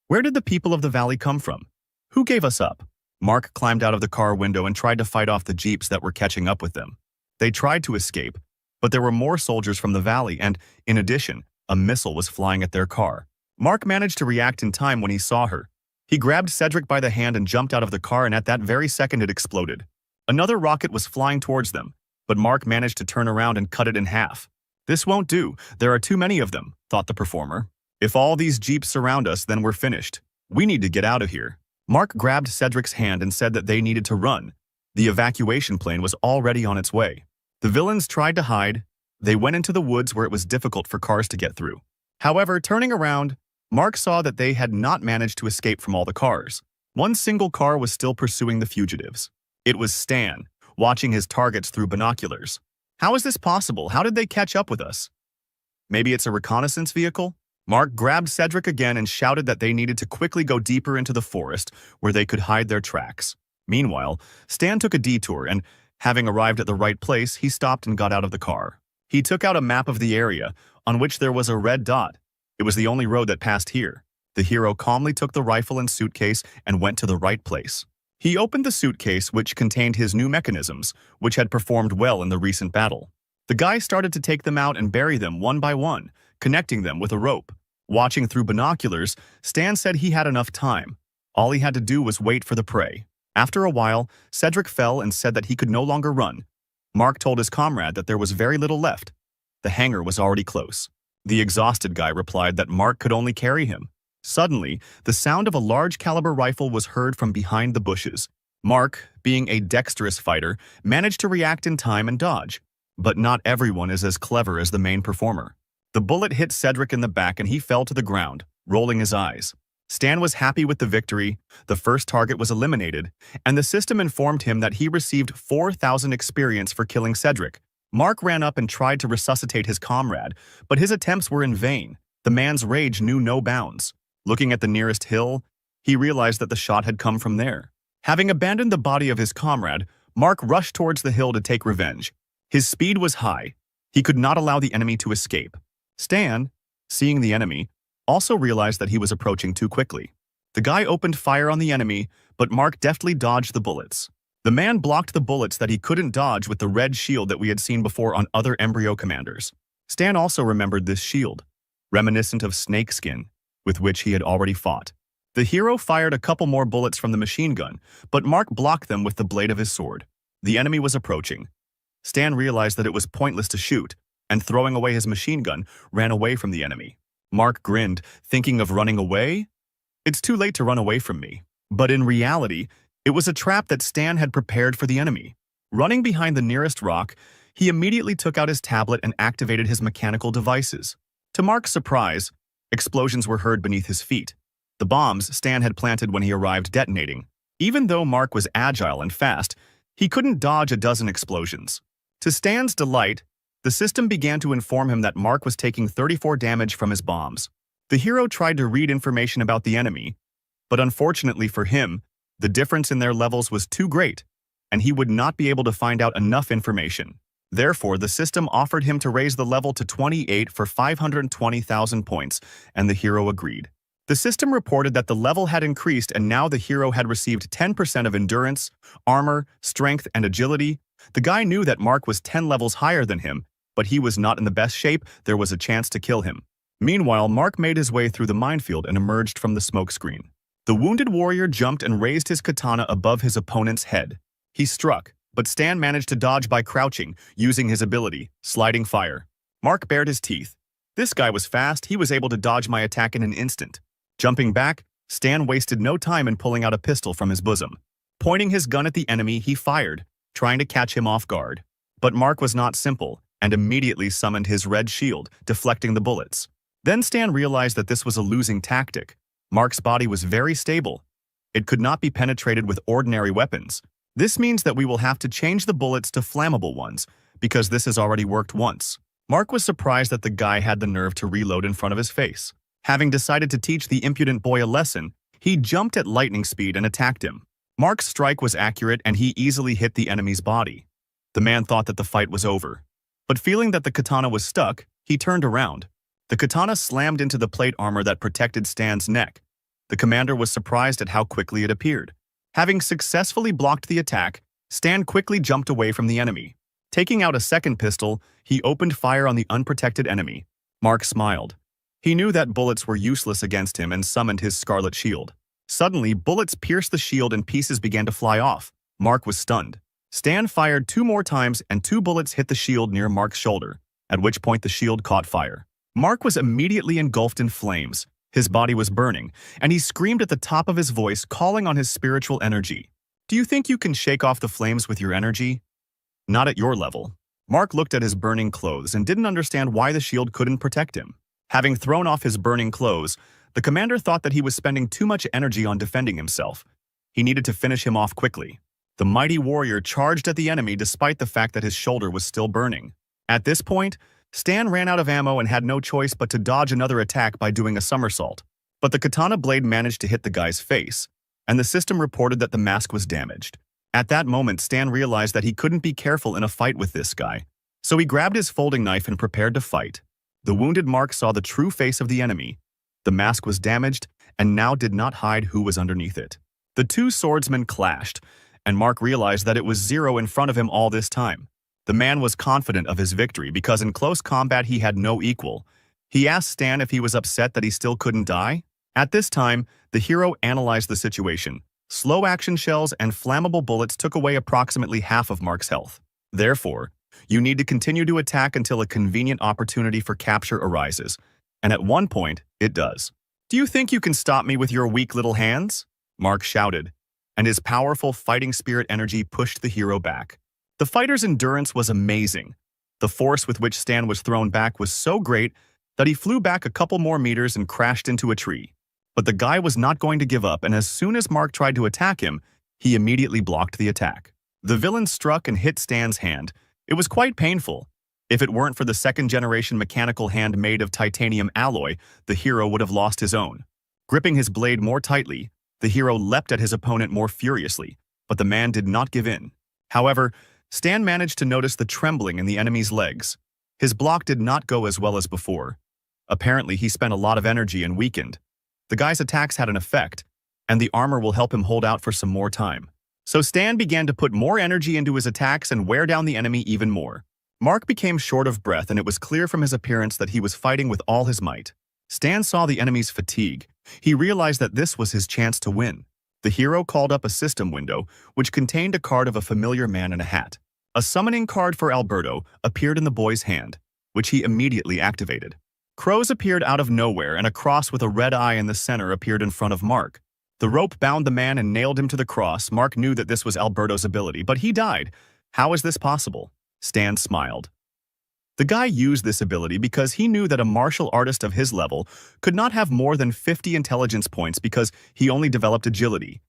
Where did the people of the valley come from? Who gave us up? Mark climbed out of the car window and tried to fight off the jeeps that were catching up with them. They tried to escape, but there were more soldiers from the valley and, in addition, a missile was flying at their car. Mark managed to react in time when he saw her. He grabbed Cedric by the hand and jumped out of the car, and at that very second it exploded. Another rocket was flying towards them, but Mark managed to turn around and cut it in half. This won't do. There are too many of them, thought the performer. If all these jeeps surround us, then we're finished. We need to get out of here. Mark grabbed Cedric's hand and said that they needed to run. The evacuation plane was already on its way. The villains tried to hide. They went into the woods where it was difficult for cars to get through. However, turning around, Mark saw that they had not managed to escape from all the cars. One single car was still pursuing the fugitives. It was Stan. watching his targets through binoculars. How is this possible? How did they catch up with us? Maybe it's a reconnaissance vehicle? Mark grabbed Cedric again and shouted that they needed to quickly go deeper into the forest where they could hide their tracks. Meanwhile, Stan took a detour and, having arrived at the right place, he stopped and got out of the car. He took out a map of the area, on which there was a red dot. It was the only road that passed here. The hero calmly took the rifle and suitcase and went to the right place. He opened the suitcase, which contained his new mechanisms, which had performed well in the recent battle. The guy started to take them out and bury them one by one, connecting them with a rope. Watching through binoculars, Stan said he had enough time. All he had to do was wait for the prey. After a while, Cedric fell and said that he could no longer run. Mark told his comrade that there was very little left. The hangar was already close. The exhausted guy replied that Mark could only carry him. Suddenly, the sound of a large caliber rifle was heard from behind the bushes. Mark, being a dexterous fighter, managed to react in time and dodge. But not everyone is as clever as the main performer. The bullet hit Cedric in the back and he fell to the ground, rolling his eyes. Stan was happy with the victory, the first target was eliminated, and the system informed him that he received 4,000 experience for killing Cedric. Mark ran up and tried to resuscitate his comrade, but his attempts were in vain. The man's rage knew no bounds. Looking at the nearest hill, he realized that the shot had come from there. Having abandoned the body of his comrade, Mark rushed towards the hill to take revenge. His speed was high. He could not allow the enemy to escape. Stan, seeing the enemy, also realized that he was approaching too quickly. The guy opened fire on the enemy, but Mark deftly dodged the bullets. The man blocked the bullets that he couldn't dodge with the red shield that we had seen before on other embryo commanders. Stan also remembered this shield, reminiscent of snakeskin, with which he had already fought. The hero fired a couple more bullets from the machine gun, but Mark blocked them with the blade of his sword. The enemy was approaching. Stan realized that it was pointless to shoot, and throwing away his machine gun, ran away from the enemy. Mark grinned, thinking of running away? It's too late to run away from me. But in reality, it was a trap that Stan had prepared for the enemy. Running behind the nearest rock, he immediately took out his tablet and activated his mechanical devices. To Mark's surprise, explosions were heard beneath his feet. The bombs Stan had planted when he arrived detonating. Even though Mark was agile and fast, he couldn't dodge a dozen explosions. To Stan's delight, the system began to inform him that Mark was taking 34 damage from his bombs. The hero tried to read information about the enemy, but unfortunately for him, the difference in their levels was too great, and he would not be able to find out enough information. Therefore, the system offered him to raise the level to 28 for 520,000 points, and the hero agreed. The system reported that the level had increased and now the hero had received 10% of endurance, armor, strength, and agility. The guy knew that Mark was 10 levels higher than him, but he was not in the best shape. There was a chance to kill him. Meanwhile, Mark made his way through the minefield and emerged from the smoke screen. The wounded warrior jumped and raised his katana above his opponent's head. He struck, but Stan managed to dodge by crouching, using his ability, sliding fire. Mark bared his teeth. This guy was fast, he was able to dodge my attack in an instant. Jumping back, Stan wasted no time in pulling out a pistol from his bosom. Pointing his gun at the enemy, he fired, trying to catch him off guard. But Mark was not simple, and immediately summoned his red shield, deflecting the bullets. Then Stan realized that this was a losing tactic. Mark's body was very stable. It could not be penetrated with ordinary weapons. This means that we will have to change the bullets to flammable ones, because this has already worked once. Mark was surprised that the guy had the nerve to reload in front of his face. Having decided to teach the impudent boy a lesson, he jumped at lightning speed and attacked him. Mark's strike was accurate and he easily hit the enemy's body. The man thought that the fight was over. But feeling that the katana was stuck, he turned around. The katana slammed into the plate armor that protected Stan's neck. The commander was surprised at how quickly it appeared. Having successfully blocked the attack, Stan quickly jumped away from the enemy. Taking out a second pistol, he opened fire on the unprotected enemy. Mark smiled. He knew that bullets were useless against him and summoned his scarlet shield. Suddenly, bullets pierced the shield and pieces began to fly off. Mark was stunned. Stan fired 2 more times and 2 bullets hit the shield near Mark's shoulder, at which point the shield caught fire. Mark was immediately engulfed in flames. His body was burning, and he screamed at the top of his voice, calling on his spiritual energy. Do you think you can shake off the flames with your energy? Not at your level. Mark looked at his burning clothes and didn't understand why the shield couldn't protect him. Having thrown off his burning clothes, the commander thought that he was spending too much energy on defending himself. He needed to finish him off quickly. The mighty warrior charged at the enemy despite the fact that his shoulder was still burning. At this point, Stan ran out of ammo and had no choice but to dodge another attack by doing a somersault. But the katana blade managed to hit the guy's face, and the system reported that the mask was damaged. At that moment, Stan realized that he couldn't be careful in a fight with this guy. So he grabbed his folding knife and prepared to fight. The wounded Mark saw the true face of the enemy. The mask was damaged and now did not hide who was underneath it. The two swordsmen clashed, and Mark realized that it was Zero in front of him all this time. The man was confident of his victory because in close combat he had no equal. He asked Stan if he was upset that he still couldn't die. At this time, the hero analyzed the situation. Slow action shells and flammable bullets took away approximately half of Mark's health. Therefore, you need to continue to attack until a convenient opportunity for capture arises. And at one point, it does. "Do you think you can stop me with your weak little hands?" Mark shouted, and his powerful fighting spirit energy pushed the hero back. The fighter's endurance was amazing. The force with which Stan was thrown back was so great that he flew back a couple more meters and crashed into a tree. But the guy was not going to give up, and as soon as Mark tried to attack him, he immediately blocked the attack. The villain struck and hit Stan's hand. It was quite painful. If it weren't for the second-generation mechanical hand made of titanium alloy, the hero would have lost his own. Gripping his blade more tightly, the hero leapt at his opponent more furiously, but the man did not give in. However, Stan managed to notice the trembling in the enemy's legs. His block did not go as well as before. Apparently, he spent a lot of energy and weakened. The guy's attacks had an effect, and the armor will help him hold out for some more time. So Stan began to put more energy into his attacks and wear down the enemy even more. Mark became short of breath, and it was clear from his appearance that he was fighting with all his might. Stan saw the enemy's fatigue. He realized that this was his chance to win. The hero called up a system window, which contained a card of a familiar man in a hat. A summoning card for Alberto appeared in the boy's hand, which he immediately activated. Crows appeared out of nowhere, and a cross with a red eye in the center appeared in front of Mark. The rope bound the man and nailed him to the cross. Mark knew that this was Alberto's ability, but he died. How is this possible? Stan smiled. The guy used this ability because he knew that a martial artist of his level could not have more than 50 intelligence points because he only developed agility.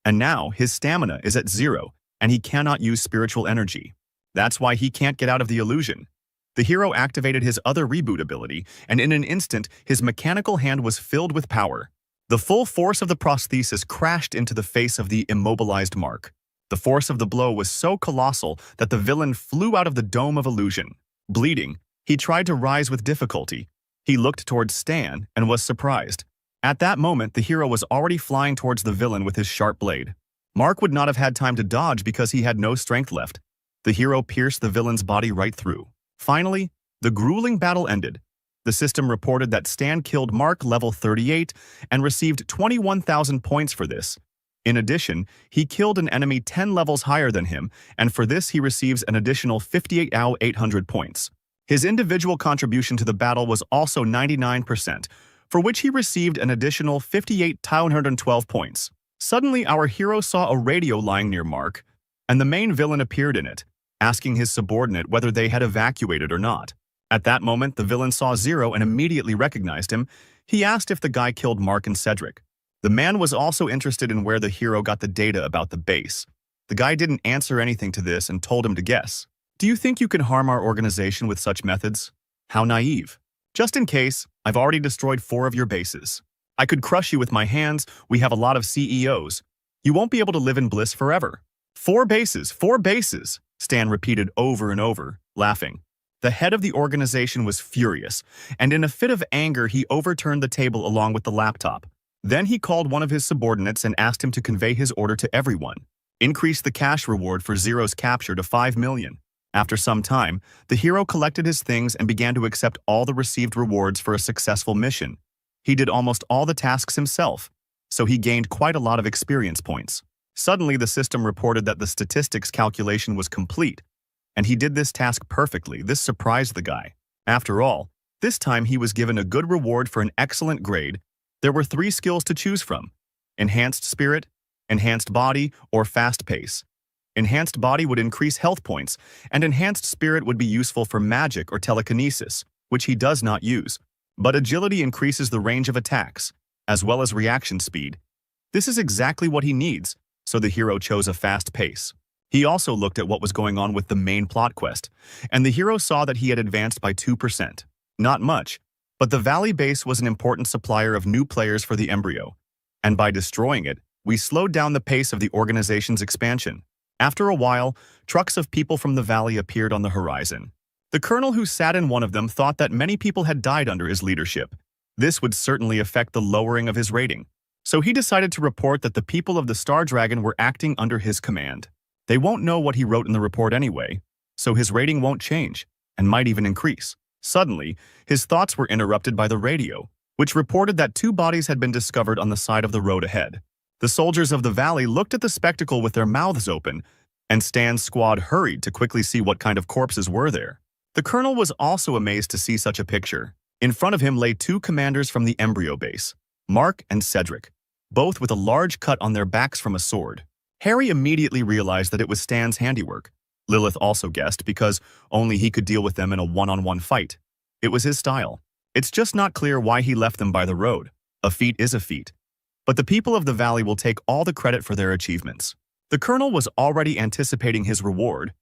And now his stamina is at 0, and he cannot use spiritual energy. That's why he can't get out of the illusion. The hero activated his other reboot ability, and in an instant, his mechanical hand was filled with power. The full force of the prosthesis crashed into the face of the immobilized Mark. The force of the blow was so colossal that the villain flew out of the dome of illusion. Bleeding, he tried to rise with difficulty. He looked towards Stan and was surprised. At that moment, the hero was already flying towards the villain with his sharp blade. Mark would not have had time to dodge because he had no strength left. The hero pierced the villain's body right through. Finally, the grueling battle ended. The system reported that Stan killed Mark level 38 and received 21,000 points for this. In addition, he killed an enemy 10 levels higher than him, and for this he receives an additional 58,800 points. His individual contribution to the battle was also 99%, for which he received an additional 58,212 points. Suddenly, our hero saw a radio lying near Mark, and the main villain appeared in it, asking his subordinate whether they had evacuated or not. At that moment, the villain saw Zero and immediately recognized him. He asked if the guy killed Mark and Cedric. The man was also interested in where the hero got the data about the base. The guy didn't answer anything to this and told him to guess. "Do you think you can harm our organization with such methods? How naive. Just in case, I've already destroyed 4 of your bases. I could crush you with my hands. We have a lot of CEOs. You won't be able to live in bliss forever." 4 bases, 4 bases, Stan repeated over and over, laughing. The head of the organization was furious, and in a fit of anger he overturned the table along with the laptop. Then he called one of his subordinates and asked him to convey his order to everyone. Increase the cash reward for Zero's capture to 5 million. After some time, the hero collected his things and began to accept all the received rewards for a successful mission. He did almost all the tasks himself, so he gained quite a lot of experience points. Suddenly, the system reported that the statistics calculation was complete, and he did this task perfectly. This surprised the guy. After all, this time he was given a good reward for an excellent grade. There were 3 skills to choose from: Enhanced Spirit, Enhanced Body, or Fast Pace. Enhanced Body would increase health points, and Enhanced Spirit would be useful for magic or telekinesis, which he does not use. But Agility increases the range of attacks, as well as reaction speed. This is exactly what he needs, so the hero chose a Fast Pace. He also looked at what was going on with the main plot quest, and the hero saw that he had advanced by 2%. Not much, but the Valley base was an important supplier of new players for the embryo, and by destroying it, we slowed down the pace of the organization's expansion. After a while, trucks of people from the Valley appeared on the horizon. The colonel who sat in one of them thought that many people had died under his leadership. This would certainly affect the lowering of his rating. So he decided to report that the people of the Star Dragon were acting under his command. They won't know what he wrote in the report anyway, so his rating won't change, and might even increase. Suddenly, his thoughts were interrupted by the radio, which reported that 2 bodies had been discovered on the side of the road ahead. The soldiers of the Valley looked at the spectacle with their mouths open, and Stan's squad hurried to quickly see what kind of corpses were there. The colonel was also amazed to see such a picture. In front of him lay 2 commanders from the embryo base, Mark and Cedric, both with a large cut on their backs from a sword. Harry immediately realized that it was Stan's handiwork. Lilith also guessed because only he could deal with them in a one-on-one fight. It was his style. It's just not clear why he left them by the road. A feat is a feat. But the people of the Valley will take all the credit for their achievements. The colonel was already anticipating his reward.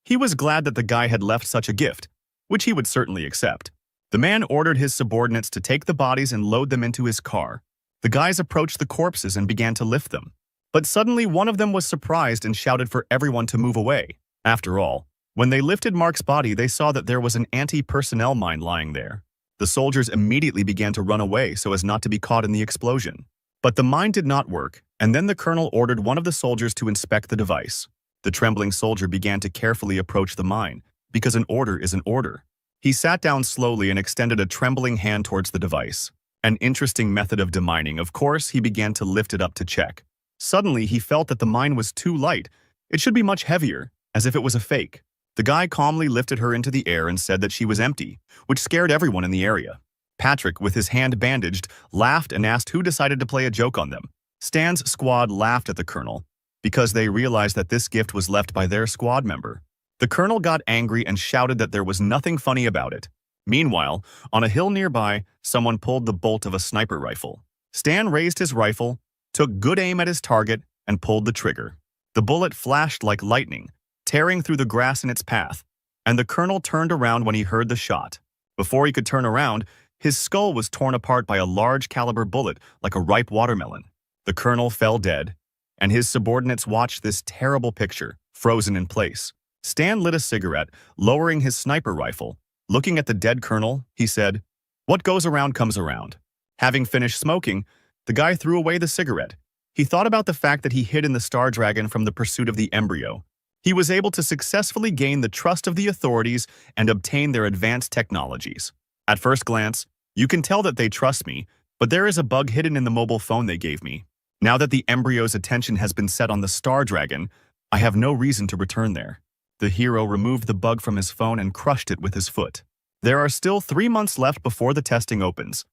He was glad that the guy had left such a gift, which he would certainly accept. The man ordered his subordinates to take the bodies and load them into his car. The guys approached the corpses and began to lift them. But suddenly one of them was surprised and shouted for everyone to move away. After all, when they lifted Mark's body, they saw that there was an anti-personnel mine lying there. The soldiers immediately began to run away so as not to be caught in the explosion. But the mine did not work, and then the colonel ordered one of the soldiers to inspect the device. The trembling soldier began to carefully approach the mine, because an order is an order. He sat down slowly and extended a trembling hand towards the device. An interesting method of demining. Of course, he began to lift it up to check. Suddenly, he felt that the mine was too light. It should be much heavier, as if it was a fake. The guy calmly lifted her into the air and said that she was empty, which scared everyone in the area. Patrick, with his hand bandaged, laughed and asked who decided to play a joke on them. Stan's squad laughed at the colonel, because they realized that this gift was left by their squad member. The colonel got angry and shouted that there was nothing funny about it. Meanwhile, on a hill nearby, someone pulled the bolt of a sniper rifle. Stan raised his rifle, took good aim at his target, and pulled the trigger. The bullet flashed like lightning, tearing through the grass in its path, and the colonel turned around when he heard the shot. Before he could turn around, his skull was torn apart by a large caliber bullet like a ripe watermelon. The colonel fell dead, and his subordinates watched this terrible picture, frozen in place. Stan lit a cigarette, lowering his sniper rifle. Looking at the dead colonel, he said, "What goes around comes around." Having finished smoking, the guy threw away the cigarette. He thought about the fact that he hid in the Star Dragon from the pursuit of the embryo. He was able to successfully gain the trust of the authorities and obtain their advanced technologies. At first glance, you can tell that they trust me, but there is a bug hidden in the mobile phone they gave me. Now that the embryo's attention has been set on the Star Dragon, I have no reason to return there. The hero removed the bug from his phone and crushed it with his foot. There are still 3 months left before the testing opens.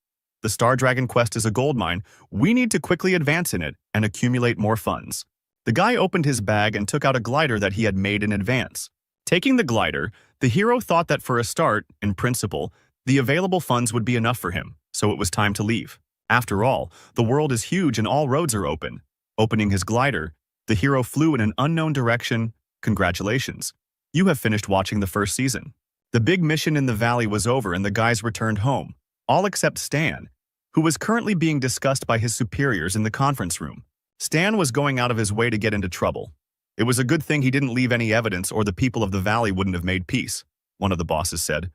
The Star Dragon quest is a goldmine. We need to quickly advance in it and accumulate more funds. The guy opened his bag and took out a glider that he had made in advance. Taking the glider, the hero thought that for a start, in principle, the available funds would be enough for him, so it was time to leave. After all, the world is huge and all roads are open. Opening his glider, the hero flew in an unknown direction. Congratulations. You have finished watching the first season. The big mission in the valley was over and the guys returned home, all except Stan, who was currently being discussed by his superiors in the conference room. Stan was going out of his way to get into trouble. It was a good thing he didn't leave any evidence or the people of the valley wouldn't have made peace, one of the bosses said.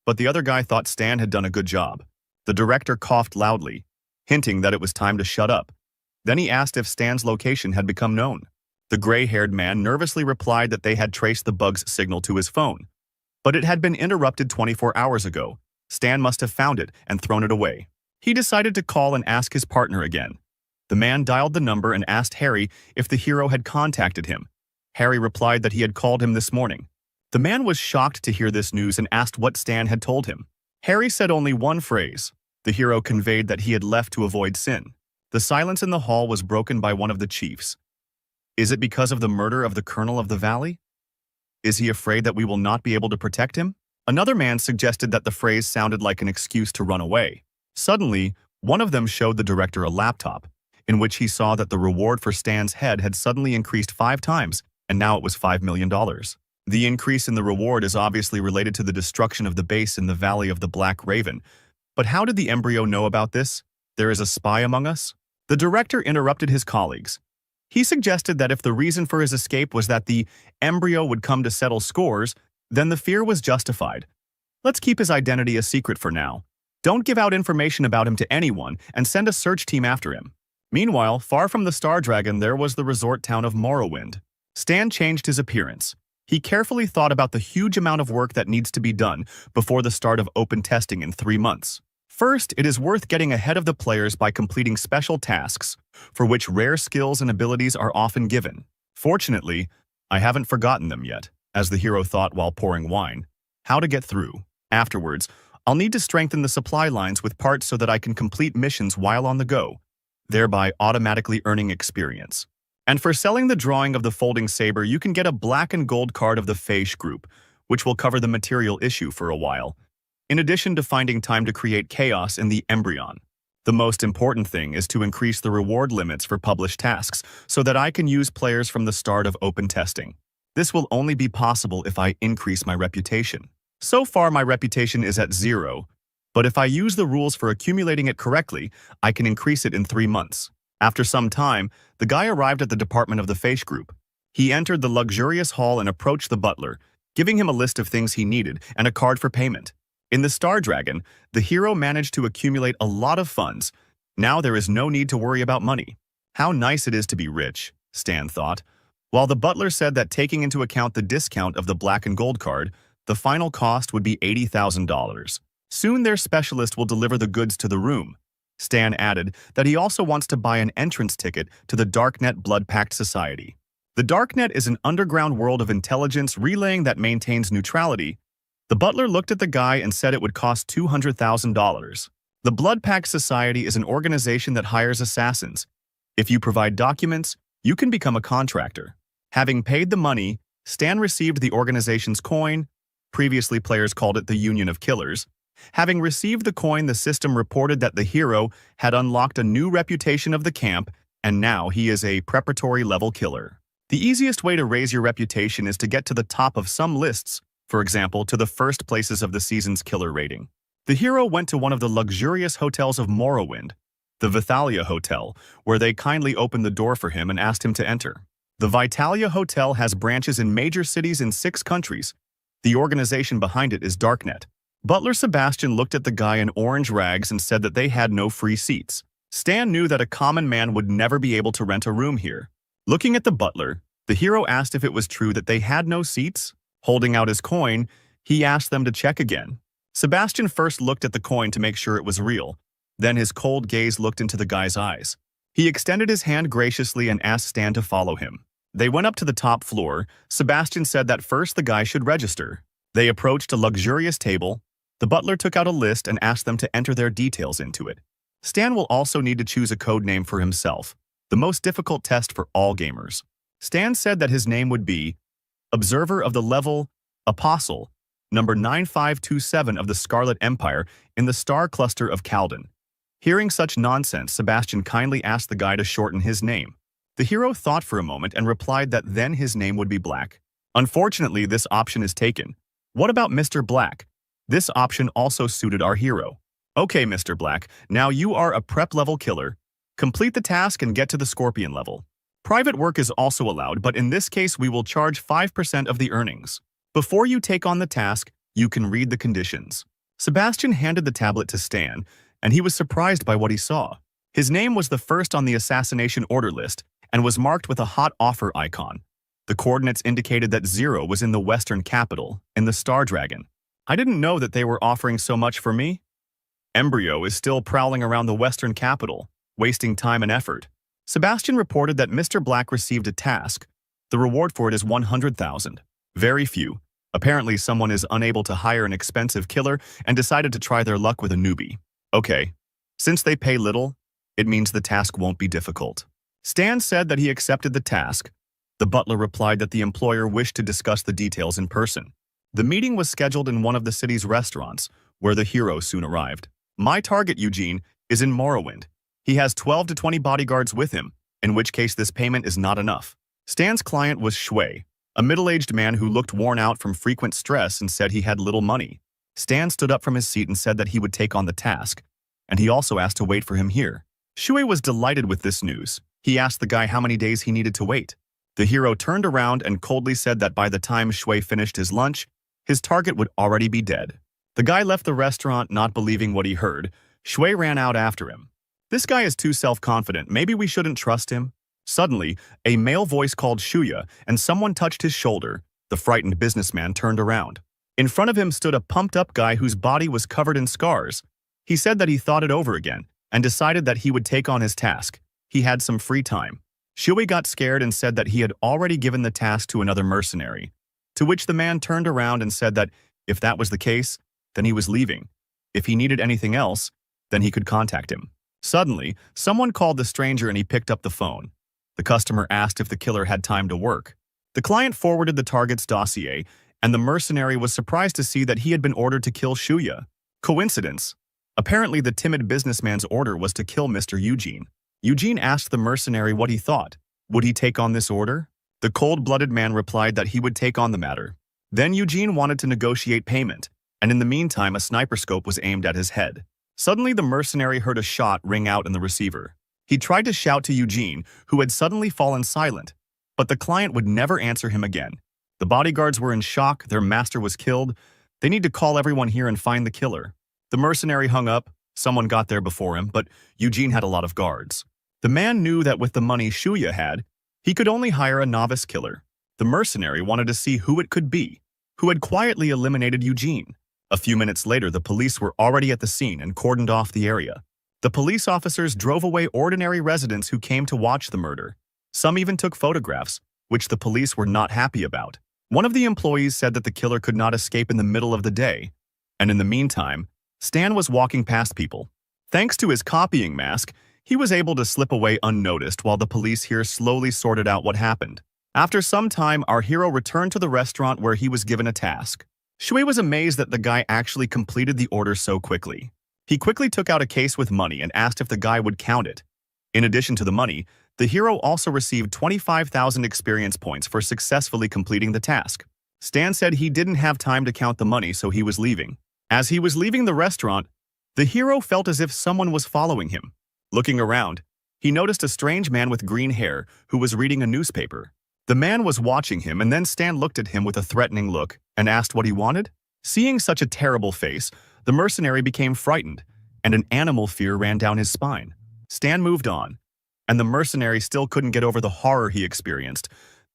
But the other guy thought Stan had done a good job. The director coughed loudly, hinting that it was time to shut up. Then he asked if Stan's location had become known. The gray-haired man nervously replied that they had traced the bug's signal to his phone. But it had been interrupted 24 hours ago. Stan must have found it and thrown it away. He decided to call and ask his partner again. The man dialed the number and asked Harry if the hero had contacted him. Harry replied that he had called him this morning. The man was shocked to hear this news and asked what Stan had told him. Harry said only one phrase. The hero conveyed that he had left to avoid sin. The silence in the hall was broken by one of the chiefs. Is it because of the murder of the colonel of the valley? Is he afraid that we will not be able to protect him? Another man suggested that the phrase sounded like an excuse to run away. Suddenly, one of them showed the director a laptop, in which he saw that the reward for Stan's head had suddenly increased 5 times and now it was $5 million. The increase in the reward is obviously related to the destruction of the base in the Valley of the Black Raven. But how did the embryo know about this? There is a spy among us? The director interrupted his colleagues. He suggested that if the reason for his escape was that the embryo would come to settle scores, then the fear was justified. Let's keep his identity a secret for now. Don't give out information about him to anyone and send a search team after him. Meanwhile, far from the Star Dragon, there was the resort town of Morrowind. Stan changed his appearance. He carefully thought about the huge amount of work that needs to be done before the start of open testing in 3 months. First, it is worth getting ahead of the players by completing special tasks, for which rare skills and abilities are often given. Fortunately, I haven't forgotten them yet, as the hero thought while pouring wine. How to get through. Afterwards, I'll need to strengthen the supply lines with parts so that I can complete missions while on the go, thereby automatically earning experience. And for selling the drawing of the folding saber, you can get a black and gold card of the Feish group, which will cover the material issue for a while, in addition to finding time to create chaos in the embryon. The most important thing is to increase the reward limits for published tasks so that I can use players from the start of open testing. This will only be possible if I increase my reputation. So far, my reputation is at 0, but if I use the rules for accumulating it correctly, I can increase it in 3 months. After some time, the guy arrived at the department of the Feish group. He entered the luxurious hall and approached the butler, giving him a list of things he needed and a card for payment. In the Star Dragon, the hero managed to accumulate a lot of funds. Now there is no need to worry about money. How nice it is to be rich, Stan thought. While the butler said that taking into account the discount of the black and gold card, the final cost would be $80,000. Soon their specialist will deliver the goods to the room. Stan added that he also wants to buy an entrance ticket to the Darknet Blood Pact Society. The Darknet is an underground world of intelligence relaying that maintains neutrality. The butler looked at the guy and said it would cost $200,000. The Blood Pact Society is an organization that hires assassins. If you provide documents, you can become a contractor. Having paid the money, Stan received the organization's coin. Previously, players called it the Union of Killers. Having received the coin, the system reported that the hero had unlocked a new reputation of the camp, and now he is a preparatory level killer. The easiest way to raise your reputation is to get to the top of some lists, for example, to the first places of the season's killer rating. The hero went to one of the luxurious hotels of Morrowind, the Vitalia Hotel, where they kindly opened the door for him and asked him to enter. The Vitalia Hotel has branches in major cities in 6 countries. The organization behind it is Darknet. Butler Sebastian looked at the guy in orange rags and said that they had no free seats. Stan knew that a common man would never be able to rent a room here. Looking at the butler, the hero asked if it was true that they had no seats. Holding out his coin, he asked them to check again. Sebastian first looked at the coin to make sure it was real. Then his cold gaze looked into the guy's eyes. He extended his hand graciously and asked Stan to follow him. They went up to the top floor. Sebastian said that first the guy should register. They approached a luxurious table. The butler took out a list and asked them to enter their details into it. Stan will also need to choose a code name for himself, the most difficult test for all gamers. Stan said that his name would be Observer of the Level Apostle, number 9527 of the Scarlet Empire in the star cluster of Calden. Hearing such nonsense, Sebastian kindly asked the guy to shorten his name. The hero thought for a moment and replied that then his name would be Black. Unfortunately, this option is taken. What about Mr. Black? This option also suited our hero. Okay, Mr. Black, now you are a prep level killer. Complete the task and get to the Scorpion level. Private work is also allowed, but in this case we will charge 5% of the earnings. Before you take on the task, you can read the conditions. Sebastian handed the tablet to Stan, and he was surprised by what he saw. His name was the first on the assassination order list and was marked with a hot offer icon. The coordinates indicated that 0 was in the Western capital, in the Star Dragon. I didn't know that they were offering so much for me. Embryo is still prowling around the Western capital, wasting time and effort. Sebastian reported that Mr. Black received a task. The reward for it is 100,000. Very few. Apparently someone is unable to hire an expensive killer and decided to try their luck with a newbie. Okay. Since they pay little, it means the task won't be difficult. Stan said that he accepted the task. The butler replied that the employer wished to discuss the details in person. The meeting was scheduled in one of the city's restaurants, where the hero soon arrived. My target, Eugene, is in Morrowind. He has 12 to 20 bodyguards with him, in which case this payment is not enough. Stan's client was Shui, a middle-aged man who looked worn out from frequent stress and said he had little money. Stan stood up from his seat and said that he would take on the task, and he also asked to wait for him here. Shui was delighted with this news. He asked the guy how many days he needed to wait. The hero turned around and coldly said that by the time Shui finished his lunch, his target would already be dead. The guy left the restaurant not believing what he heard. Shui ran out after him. This guy is too self-confident. Maybe we shouldn't trust him. Suddenly, a male voice called Shuya, and someone touched his shoulder. The frightened businessman turned around. In front of him stood a pumped-up guy whose body was covered in scars. He said that he thought it over again and decided that he would take on his task. He had some free time. Shui got scared and said that he had already given the task to another mercenary, to which the man turned around and said that if that was the case, then he was leaving. If he needed anything else, then he could contact him. Suddenly, someone called the stranger and he picked up the phone. The customer asked if the killer had time to work. The client forwarded the target's dossier, and the mercenary was surprised to see that he had been ordered to kill Shuya. Coincidence? Apparently, the timid businessman's order was to kill Mr. Eugene. Eugene asked the mercenary what he thought. Would he take on this order? The cold-blooded man replied that he would take on the matter. Then Eugene wanted to negotiate payment, and in the meantime a sniper scope was aimed at his head. Suddenly the mercenary heard a shot ring out in the receiver. He tried to shout to Eugene, who had suddenly fallen silent, but the client would never answer him again. The bodyguards were in shock, their master was killed. They need to call everyone here and find the killer. The mercenary hung up, someone got there before him, but Eugene had a lot of guards. The man knew that with the money Shuya had, he could only hire a novice killer. The mercenary wanted to see who it could be, who had quietly eliminated Eugene. A few minutes later, the police were already at the scene and cordoned off the area. The police officers drove away ordinary residents who came to watch the murder. Some even took photographs, which the police were not happy about. One of the employees said that the killer could not escape in the middle of the day, and in the meantime, Stan was walking past people. Thanks to his copying mask, he was able to slip away unnoticed while the police here slowly sorted out what happened. After some time, our hero returned to the restaurant where he was given a task. Shui was amazed that the guy actually completed the order so quickly. He quickly took out a case with money and asked if the guy would count it. In addition to the money, the hero also received 25,000 experience points for successfully completing the task. Stan said he didn't have time to count the money, so he was leaving. As he was leaving the restaurant, the hero felt as if someone was following him. Looking around, he noticed a strange man with green hair who was reading a newspaper. The man was watching him, and then Stan looked at him with a threatening look and asked what he wanted. Seeing such a terrible face, the mercenary became frightened, and an animal fear ran down his spine. Stan moved on, and the mercenary still couldn't get over the horror he experienced.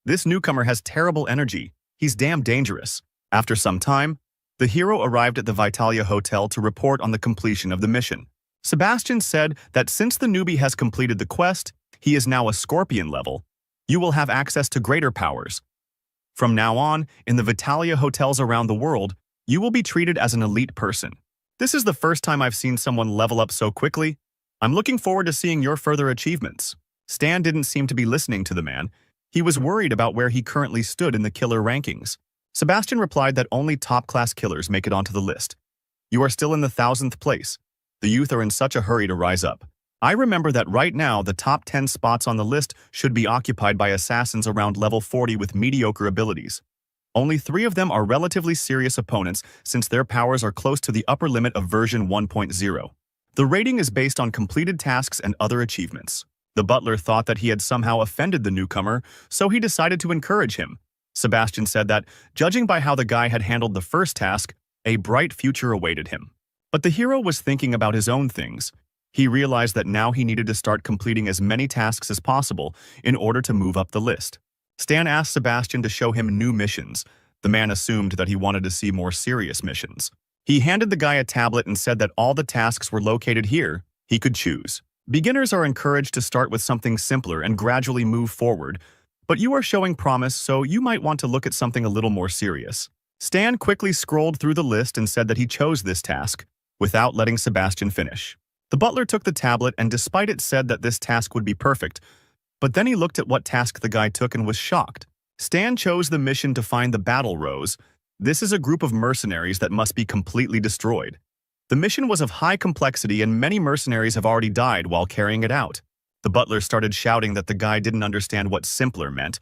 This newcomer has terrible energy. He's damn dangerous. After some time, the hero arrived at the Vitalia Hotel to report on the completion of the mission. Sebastian said that since the newbie has completed the quest, he is now a scorpion level. You will have access to greater powers. From now on, in the Vitalia hotels around the world, you will be treated as an elite person. This is the first time I've seen someone level up so quickly. I'm looking forward to seeing your further achievements. Stan didn't seem to be listening to the man. He was worried about where he currently stood in the killer rankings. Sebastian replied that only top-class killers make it onto the list. You are still in the 1,000th place. The youth are in such a hurry to rise up. I remember that right now the top 10 spots on the list should be occupied by assassins around level 40 with mediocre abilities. Only 3 of them are relatively serious opponents since their powers are close to the upper limit of version 1.0. The rating is based on completed tasks and other achievements. The butler thought that he had somehow offended the newcomer, so he decided to encourage him. Sebastian said that, judging by how the guy had handled the first task, a bright future awaited him. But the hero was thinking about his own things. He realized that now he needed to start completing as many tasks as possible in order to move up the list. Stan asked Sebastian to show him new missions. The man assumed that he wanted to see more serious missions. He handed the guy a tablet and said that all the tasks were located here. He could choose. Beginners are encouraged to start with something simpler and gradually move forward, but you are showing promise, so you might want to look at something a little more serious. Stan quickly scrolled through the list and said that he chose this task, without letting Sebastian finish. The butler took the tablet and despite it said that this task would be perfect, but then he looked at what task the guy took and was shocked. Stan chose the mission to find the Battle Rose. This is a group of mercenaries that must be completely destroyed. The mission was of high complexity and many mercenaries have already died while carrying it out. The butler started shouting that the guy didn't understand what simpler meant.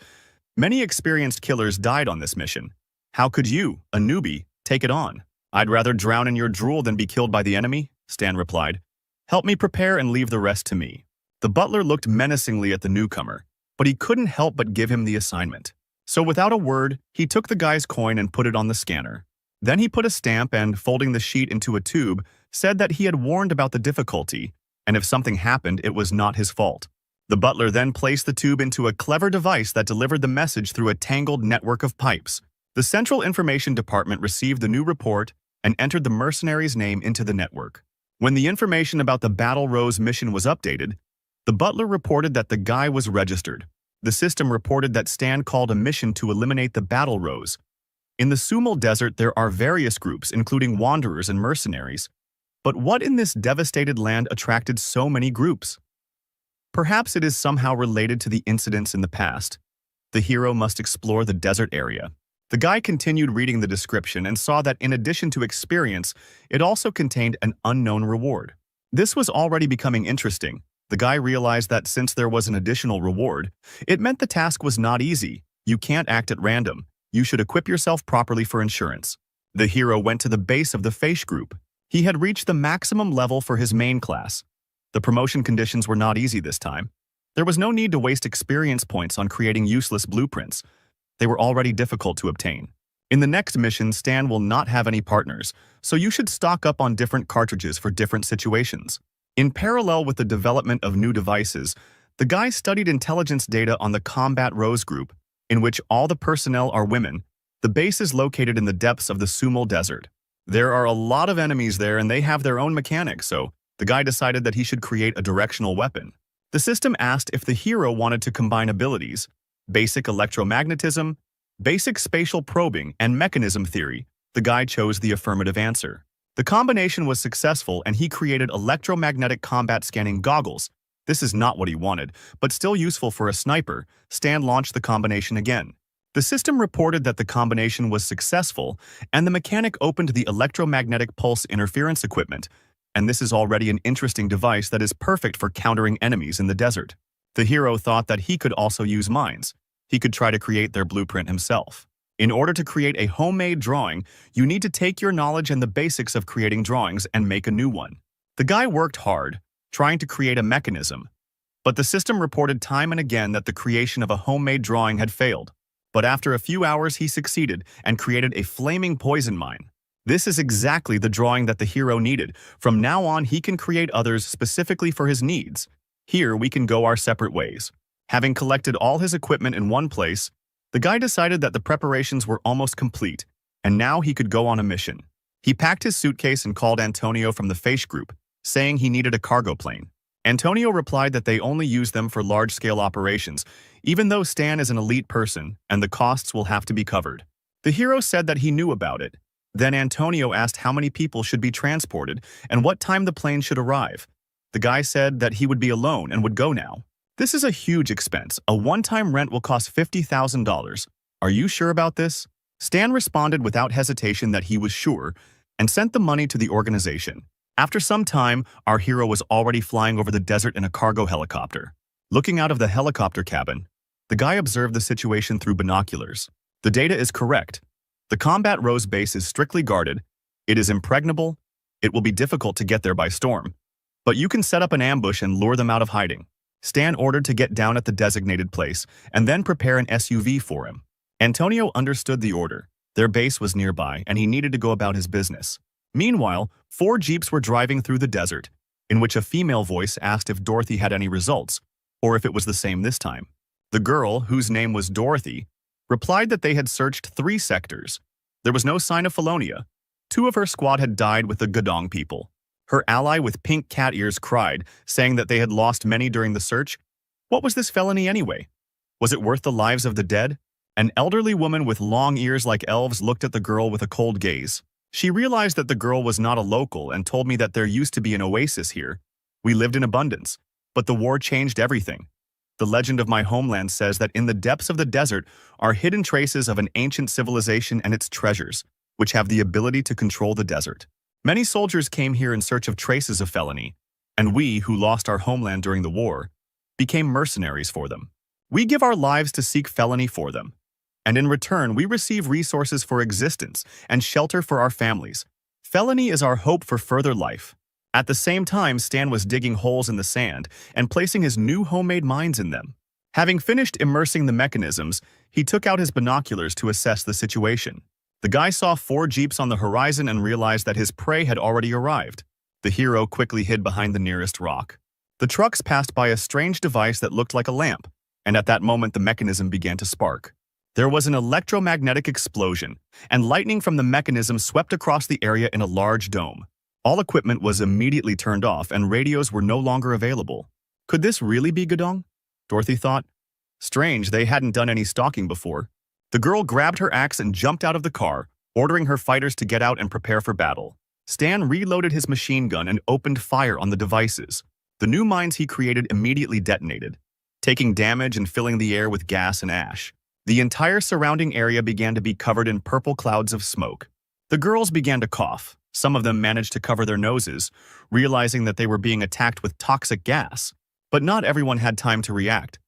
Many experienced killers died on this mission. How could you, a newbie, take it on? I'd rather drown in your drool than be killed by the enemy, Stan replied. Help me prepare and leave the rest to me. The butler looked menacingly at the newcomer, but he couldn't help but give him the assignment. So without a word, he took the guy's coin and put it on the scanner. Then he put a stamp and, folding the sheet into a tube, said that he had warned about the difficulty, and if something happened, it was not his fault. The butler then placed the tube into a clever device that delivered the message through a tangled network of pipes. The Central Information Department received the new report and entered the mercenary's name into the network. When the information about the Battle Rose mission was updated, the butler reported that the guy was registered. The system reported that Stan called a mission to eliminate the Battle Rose. In the Sumal Desert, there are various groups, including wanderers and mercenaries. But what in this devastated land attracted so many groups? Perhaps it is somehow related to the incidents in the past. The hero must explore the desert area. The guy continued reading the description and saw that in addition to experience, it also contained an unknown reward. This was already becoming interesting. The guy realized that since there was an additional reward, it meant the task was not easy. You can't act at random. You should equip yourself properly for insurance. The hero went to the base of the Feish group. He had reached the maximum level for his main class. The promotion conditions were not easy this time. There was no need to waste experience points on creating useless blueprints. They were already difficult to obtain. In the next mission, Stan will not have any partners, so you should stock up on different cartridges for different situations. In parallel with the development of new devices, the guy studied intelligence data on the Combat Rose group, in which all the personnel are women. The base is located in the depths of the Sumal Desert. There are a lot of enemies there and they have their own mechanics, so the guy decided that he should create a directional weapon. The system asked if the hero wanted to combine abilities, basic electromagnetism, basic spatial probing, and mechanism theory. The guy chose the affirmative answer. The combination was successful and he created electromagnetic combat scanning goggles. This is not what he wanted, but still useful for a sniper. Stan launched the combination again. The system reported that the combination was successful and the mechanic opened the electromagnetic pulse interference equipment. And this is already an interesting device that is perfect for countering enemies in the desert. The hero thought that he could also use mines. He could try to create their blueprint himself. In order to create a homemade drawing, you need to take your knowledge and the basics of creating drawings and make a new one. The guy worked hard, trying to create a mechanism, but the system reported time and again that the creation of a homemade drawing had failed. But after a few hours, he succeeded and created a flaming poison mine. This is exactly the drawing that the hero needed. From now on, he can create others specifically for his needs. Here, we can go our separate ways. Having collected all his equipment in one place, the guy decided that the preparations were almost complete, and now he could go on a mission. He packed his suitcase and called Antonio from the Feish group, saying he needed a cargo plane. Antonio replied that they only use them for large-scale operations, even though Stan is an elite person and the costs will have to be covered. The hero said that he knew about it. Then Antonio asked how many people should be transported and what time the plane should arrive. The guy said that he would be alone and would go now. This is a huge expense. A one-time rent will cost $50,000. Are you sure about this? Stan responded without hesitation that he was sure and sent the money to the organization. After some time, our hero was already flying over the desert in a cargo helicopter. Looking out of the helicopter cabin, the guy observed the situation through binoculars. The data is correct. The Combat Rose base is strictly guarded. It is impregnable. It will be difficult to get there by storm. But you can set up an ambush and lure them out of hiding. Stan ordered to get down at the designated place and then prepare an SUV for him. Antonio understood the order. Their base was nearby and he needed to go about his business. Meanwhile, 4 jeeps were driving through the desert, in which a female voice asked if Dorothy had any results, or if it was the same this time. The girl, whose name was Dorothy, replied that they had searched 3 sectors. There was no sign of Felonia. 2 of her squad had died with the Gadong people. Her ally with pink cat ears cried, saying that they had lost many during the search. What was this felony anyway? Was it worth the lives of the dead? An elderly woman with long ears like elves looked at the girl with a cold gaze. She realized that the girl was not a local and told me that there used to be an oasis here. We lived in abundance, but the war changed everything. The legend of my homeland says that in the depths of the desert are hidden traces of an ancient civilization and its treasures, which have the ability to control the desert. Many soldiers came here in search of traces of felony, and we, who lost our homeland during the war, became mercenaries for them. We give our lives to seek felony for them. And in return, we receive resources for existence and shelter for our families. Felony is our hope for further life. At the same time, Stan was digging holes in the sand and placing his new homemade mines in them. Having finished immersing the mechanisms, he took out his binoculars to assess the situation. The guy saw 4 jeeps on the horizon and realized that his prey had already arrived. The hero quickly hid behind the nearest rock. The trucks passed by a strange device that looked like a lamp, and at that moment the mechanism began to spark. There was an electromagnetic explosion, and lightning from the mechanism swept across the area in a large dome. All equipment was immediately turned off and radios were no longer available. Could this really be Gedong? Dorothy thought. Strange, they hadn't done any stalking before. The girl grabbed her axe and jumped out of the car, ordering her fighters to get out and prepare for battle. Stan reloaded his machine gun and opened fire on the devices. The new mines he created immediately detonated, taking damage and filling the air with gas and ash. The entire surrounding area began to be covered in purple clouds of smoke. The girls began to cough. Some of them managed to cover their noses, realizing that they were being attacked with toxic gas. But not everyone had time to react.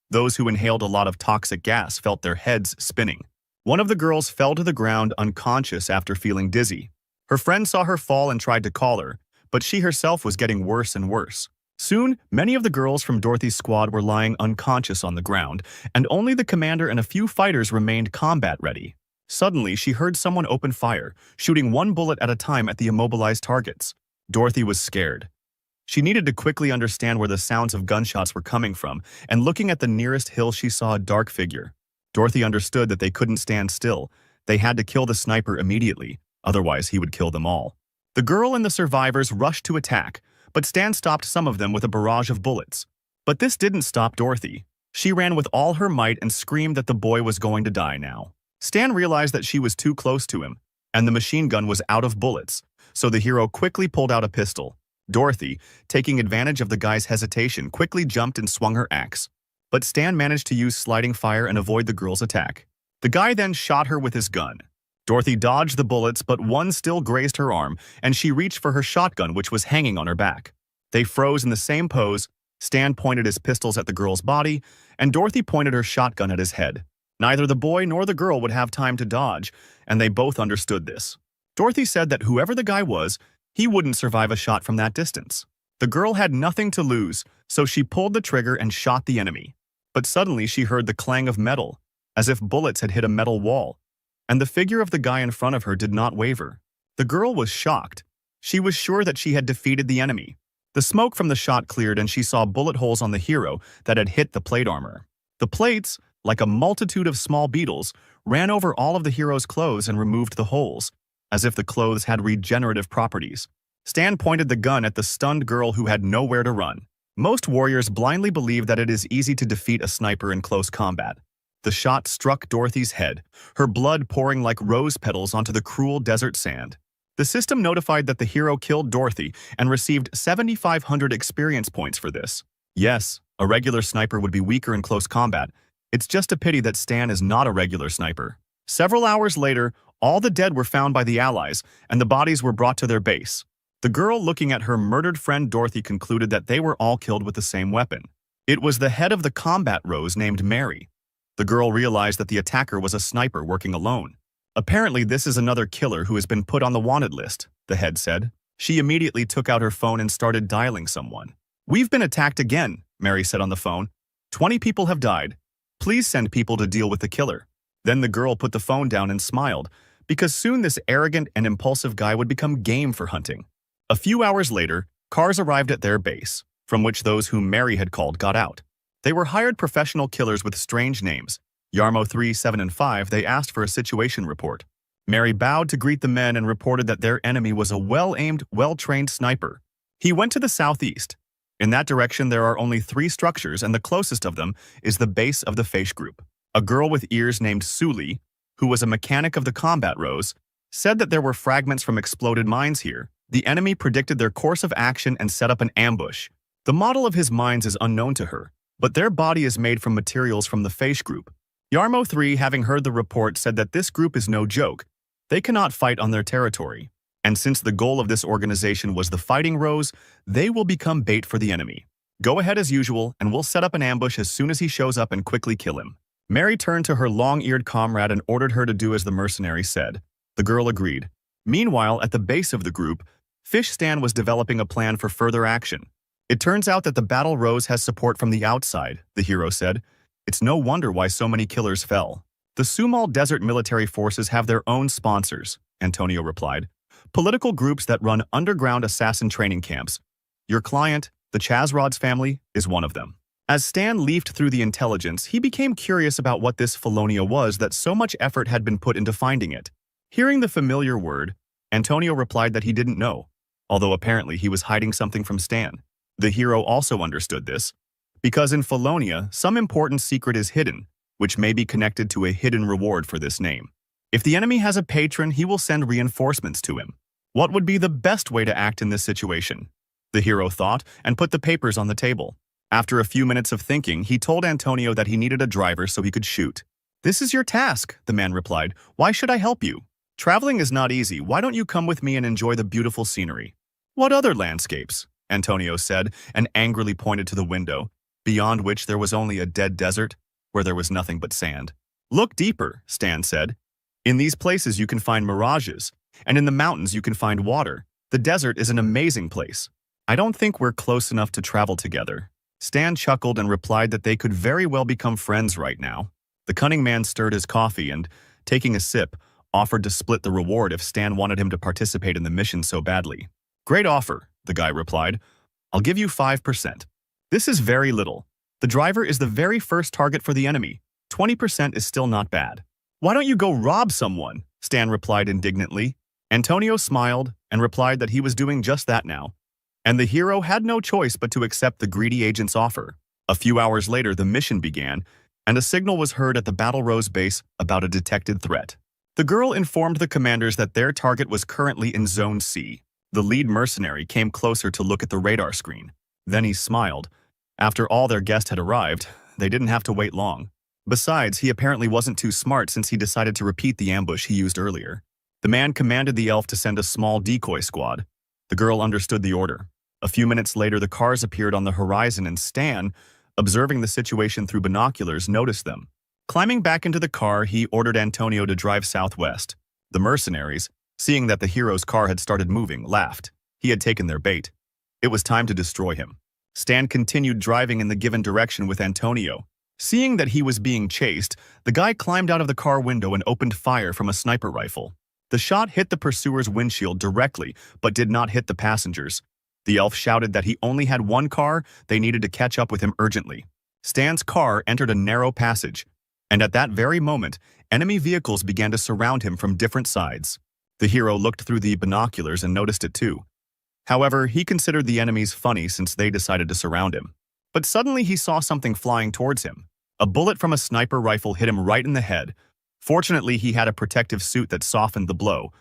Those who inhaled a lot of toxic gas felt their heads spinning. One of the girls fell to the ground unconscious after feeling dizzy. Her friend saw her fall and tried to call her, but she herself was getting worse and worse. Soon, many of the girls from Dorothy's squad were lying unconscious on the ground, and only the commander and a few fighters remained combat-ready. Suddenly, she heard someone open fire, shooting 1 bullet at a time at the immobilized targets. Dorothy was scared. She needed to quickly understand where the sounds of gunshots were coming from, and looking at the nearest hill she saw a dark figure. Dorothy understood that they couldn't stand still. They had to kill the sniper immediately, otherwise he would kill them all. The girl and the survivors rushed to attack, but Stan stopped some of them with a barrage of bullets. But this didn't stop Dorothy. She ran with all her might and screamed that the boy was going to die now. Stan realized that she was too close to him, and the machine gun was out of bullets, so the hero quickly pulled out a pistol. Dorothy, taking advantage of the guy's hesitation, quickly jumped and swung her axe. But Stan managed to use sliding fire and avoid the girl's attack. The guy then shot her with his gun. Dorothy dodged the bullets, but one still grazed her arm, and she reached for her shotgun, which was hanging on her back. They froze in the same pose. Stan pointed his pistols at the girl's body, and Dorothy pointed her shotgun at his head. Neither the boy nor the girl would have time to dodge, and they both understood this. Dorothy said that whoever the guy was, he wouldn't survive a shot from that distance. The girl had nothing to lose, so she pulled the trigger and shot the enemy. But suddenly she heard the clang of metal, as if bullets had hit a metal wall, and the figure of the guy in front of her did not waver. The girl was shocked. She was sure that she had defeated the enemy. The smoke from the shot cleared and she saw bullet holes on the hero that had hit the plate armor. The plates, like a multitude of small beetles, ran over all of the hero's clothes and removed the holes, as if the clothes had regenerative properties. Stan pointed the gun at the stunned girl who had nowhere to run. Most warriors blindly believe that it is easy to defeat a sniper in close combat. The shot struck Dorothy's head, her blood pouring like rose petals onto the cruel desert sand. The system notified that the hero killed Dorothy and received 7,500 experience points for this. Yes, a regular sniper would be weaker in close combat. It's just a pity that Stan is not a regular sniper. Several hours later, all the dead were found by the Allies, and the bodies were brought to their base. The girl looking at her murdered friend Dorothy concluded that they were all killed with the same weapon. It was the head of the combat rose named Mary. The girl realized that the attacker was a sniper working alone. Apparently, this is another killer who has been put on the wanted list, the head said. She immediately took out her phone and started dialing someone. We've been attacked again, Mary said on the phone. 20 people have died. Please send people to deal with the killer. Then the girl put the phone down and smiled, because soon this arrogant and impulsive guy would become game for hunting. A few hours later, cars arrived at their base, from which those whom Mary had called got out. They were hired professional killers with strange names. Yarmo 3, 7, and 5, they asked for a situation report. Mary bowed to greet the men and reported that their enemy was a well-aimed, well-trained sniper. He went to the southeast. In that direction, there are only 3 structures, and the closest of them is the base of the Face group. A girl with ears named Suli, who was a mechanic of the combat rose, said that there were fragments from exploded mines here. The enemy predicted their course of action and set up an ambush. The model of his mines is unknown to her, but their body is made from materials from the Face group. Yarmo 3, having heard the report, said that this group is no joke. They cannot fight on their territory. And since the goal of this organization was the fighting rose, they will become bait for the enemy. Go ahead as usual, and we'll set up an ambush as soon as he shows up and quickly kill him. Mary turned to her long-eared comrade and ordered her to do as the mercenary said. The girl agreed. Meanwhile, at the base of the group, Fish Stan was developing a plan for further action. It turns out that the Battle Rose has support from the outside, the hero said. It's no wonder why so many killers fell. The Sumal Desert military forces have their own sponsors, Antonio replied. Political groups that run underground assassin training camps. Your client, the Chazrod's family, is one of them. As Stan leafed through the intelligence, he became curious about what this Felonia was that so much effort had been put into finding it. Hearing the familiar word, Antonio replied that he didn't know, although apparently he was hiding something from Stan. The hero also understood this, because in Felonia, some important secret is hidden, which may be connected to a hidden reward for this name. If the enemy has a patron, he will send reinforcements to him. What would be the best way to act in this situation? The hero thought and put the papers on the table. After a few minutes of thinking, he told Antonio that he needed a driver so he could shoot. This is your task, the man replied. Why should I help you? Traveling is not easy. Why don't you come with me and enjoy the beautiful scenery? What other landscapes? Antonio said and angrily pointed to the window, beyond which there was only a dead desert where there was nothing but sand. Look deeper, Stan said. In these places you can find mirages, and in the mountains you can find water. The desert is an amazing place. I don't think we're close enough to travel together. Stan chuckled and replied that they could very well become friends right now. The cunning man stirred his coffee and, taking a sip, offered to split the reward if Stan wanted him to participate in the mission so badly. Great offer, the guy replied. I'll give you 5%. This is very little. The driver is the very first target for the enemy. 20% is still not bad. Why don't you go rob someone? Stan replied indignantly. Antonio smiled and replied that he was doing just that now. And the hero had no choice but to accept the greedy agent's offer. A few hours later, the mission began, and a signal was heard at the Battle Rose base about a detected threat. The girl informed the commanders that their target was currently in Zone C. The lead mercenary came closer to look at the radar screen. Then he smiled. After all their guest had arrived, they didn't have to wait long. Besides, he apparently wasn't too smart since he decided to repeat the ambush he used earlier. The man commanded the elf to send a small decoy squad. The girl understood the order. A few minutes later, the cars appeared on the horizon and Stan, observing the situation through binoculars, noticed them. Climbing back into the car, he ordered Antonio to drive southwest. The mercenaries, seeing that the hero's car had started moving, laughed. He had taken their bait. It was time to destroy him. Stan continued driving in the given direction with Antonio. Seeing that he was being chased, the guy climbed out of the car window and opened fire from a sniper rifle. The shot hit the pursuer's windshield directly, but did not hit the passengers. The elf shouted that he only had one car, they needed to catch up with him urgently. Stan's car entered a narrow passage, and at that very moment, enemy vehicles began to surround him from different sides. The hero looked through the binoculars and noticed it too. However, he considered the enemies funny since they decided to surround him. But suddenly he saw something flying towards him. A bullet from a sniper rifle hit him right in the head. Fortunately, he had a protective suit that softened the blow.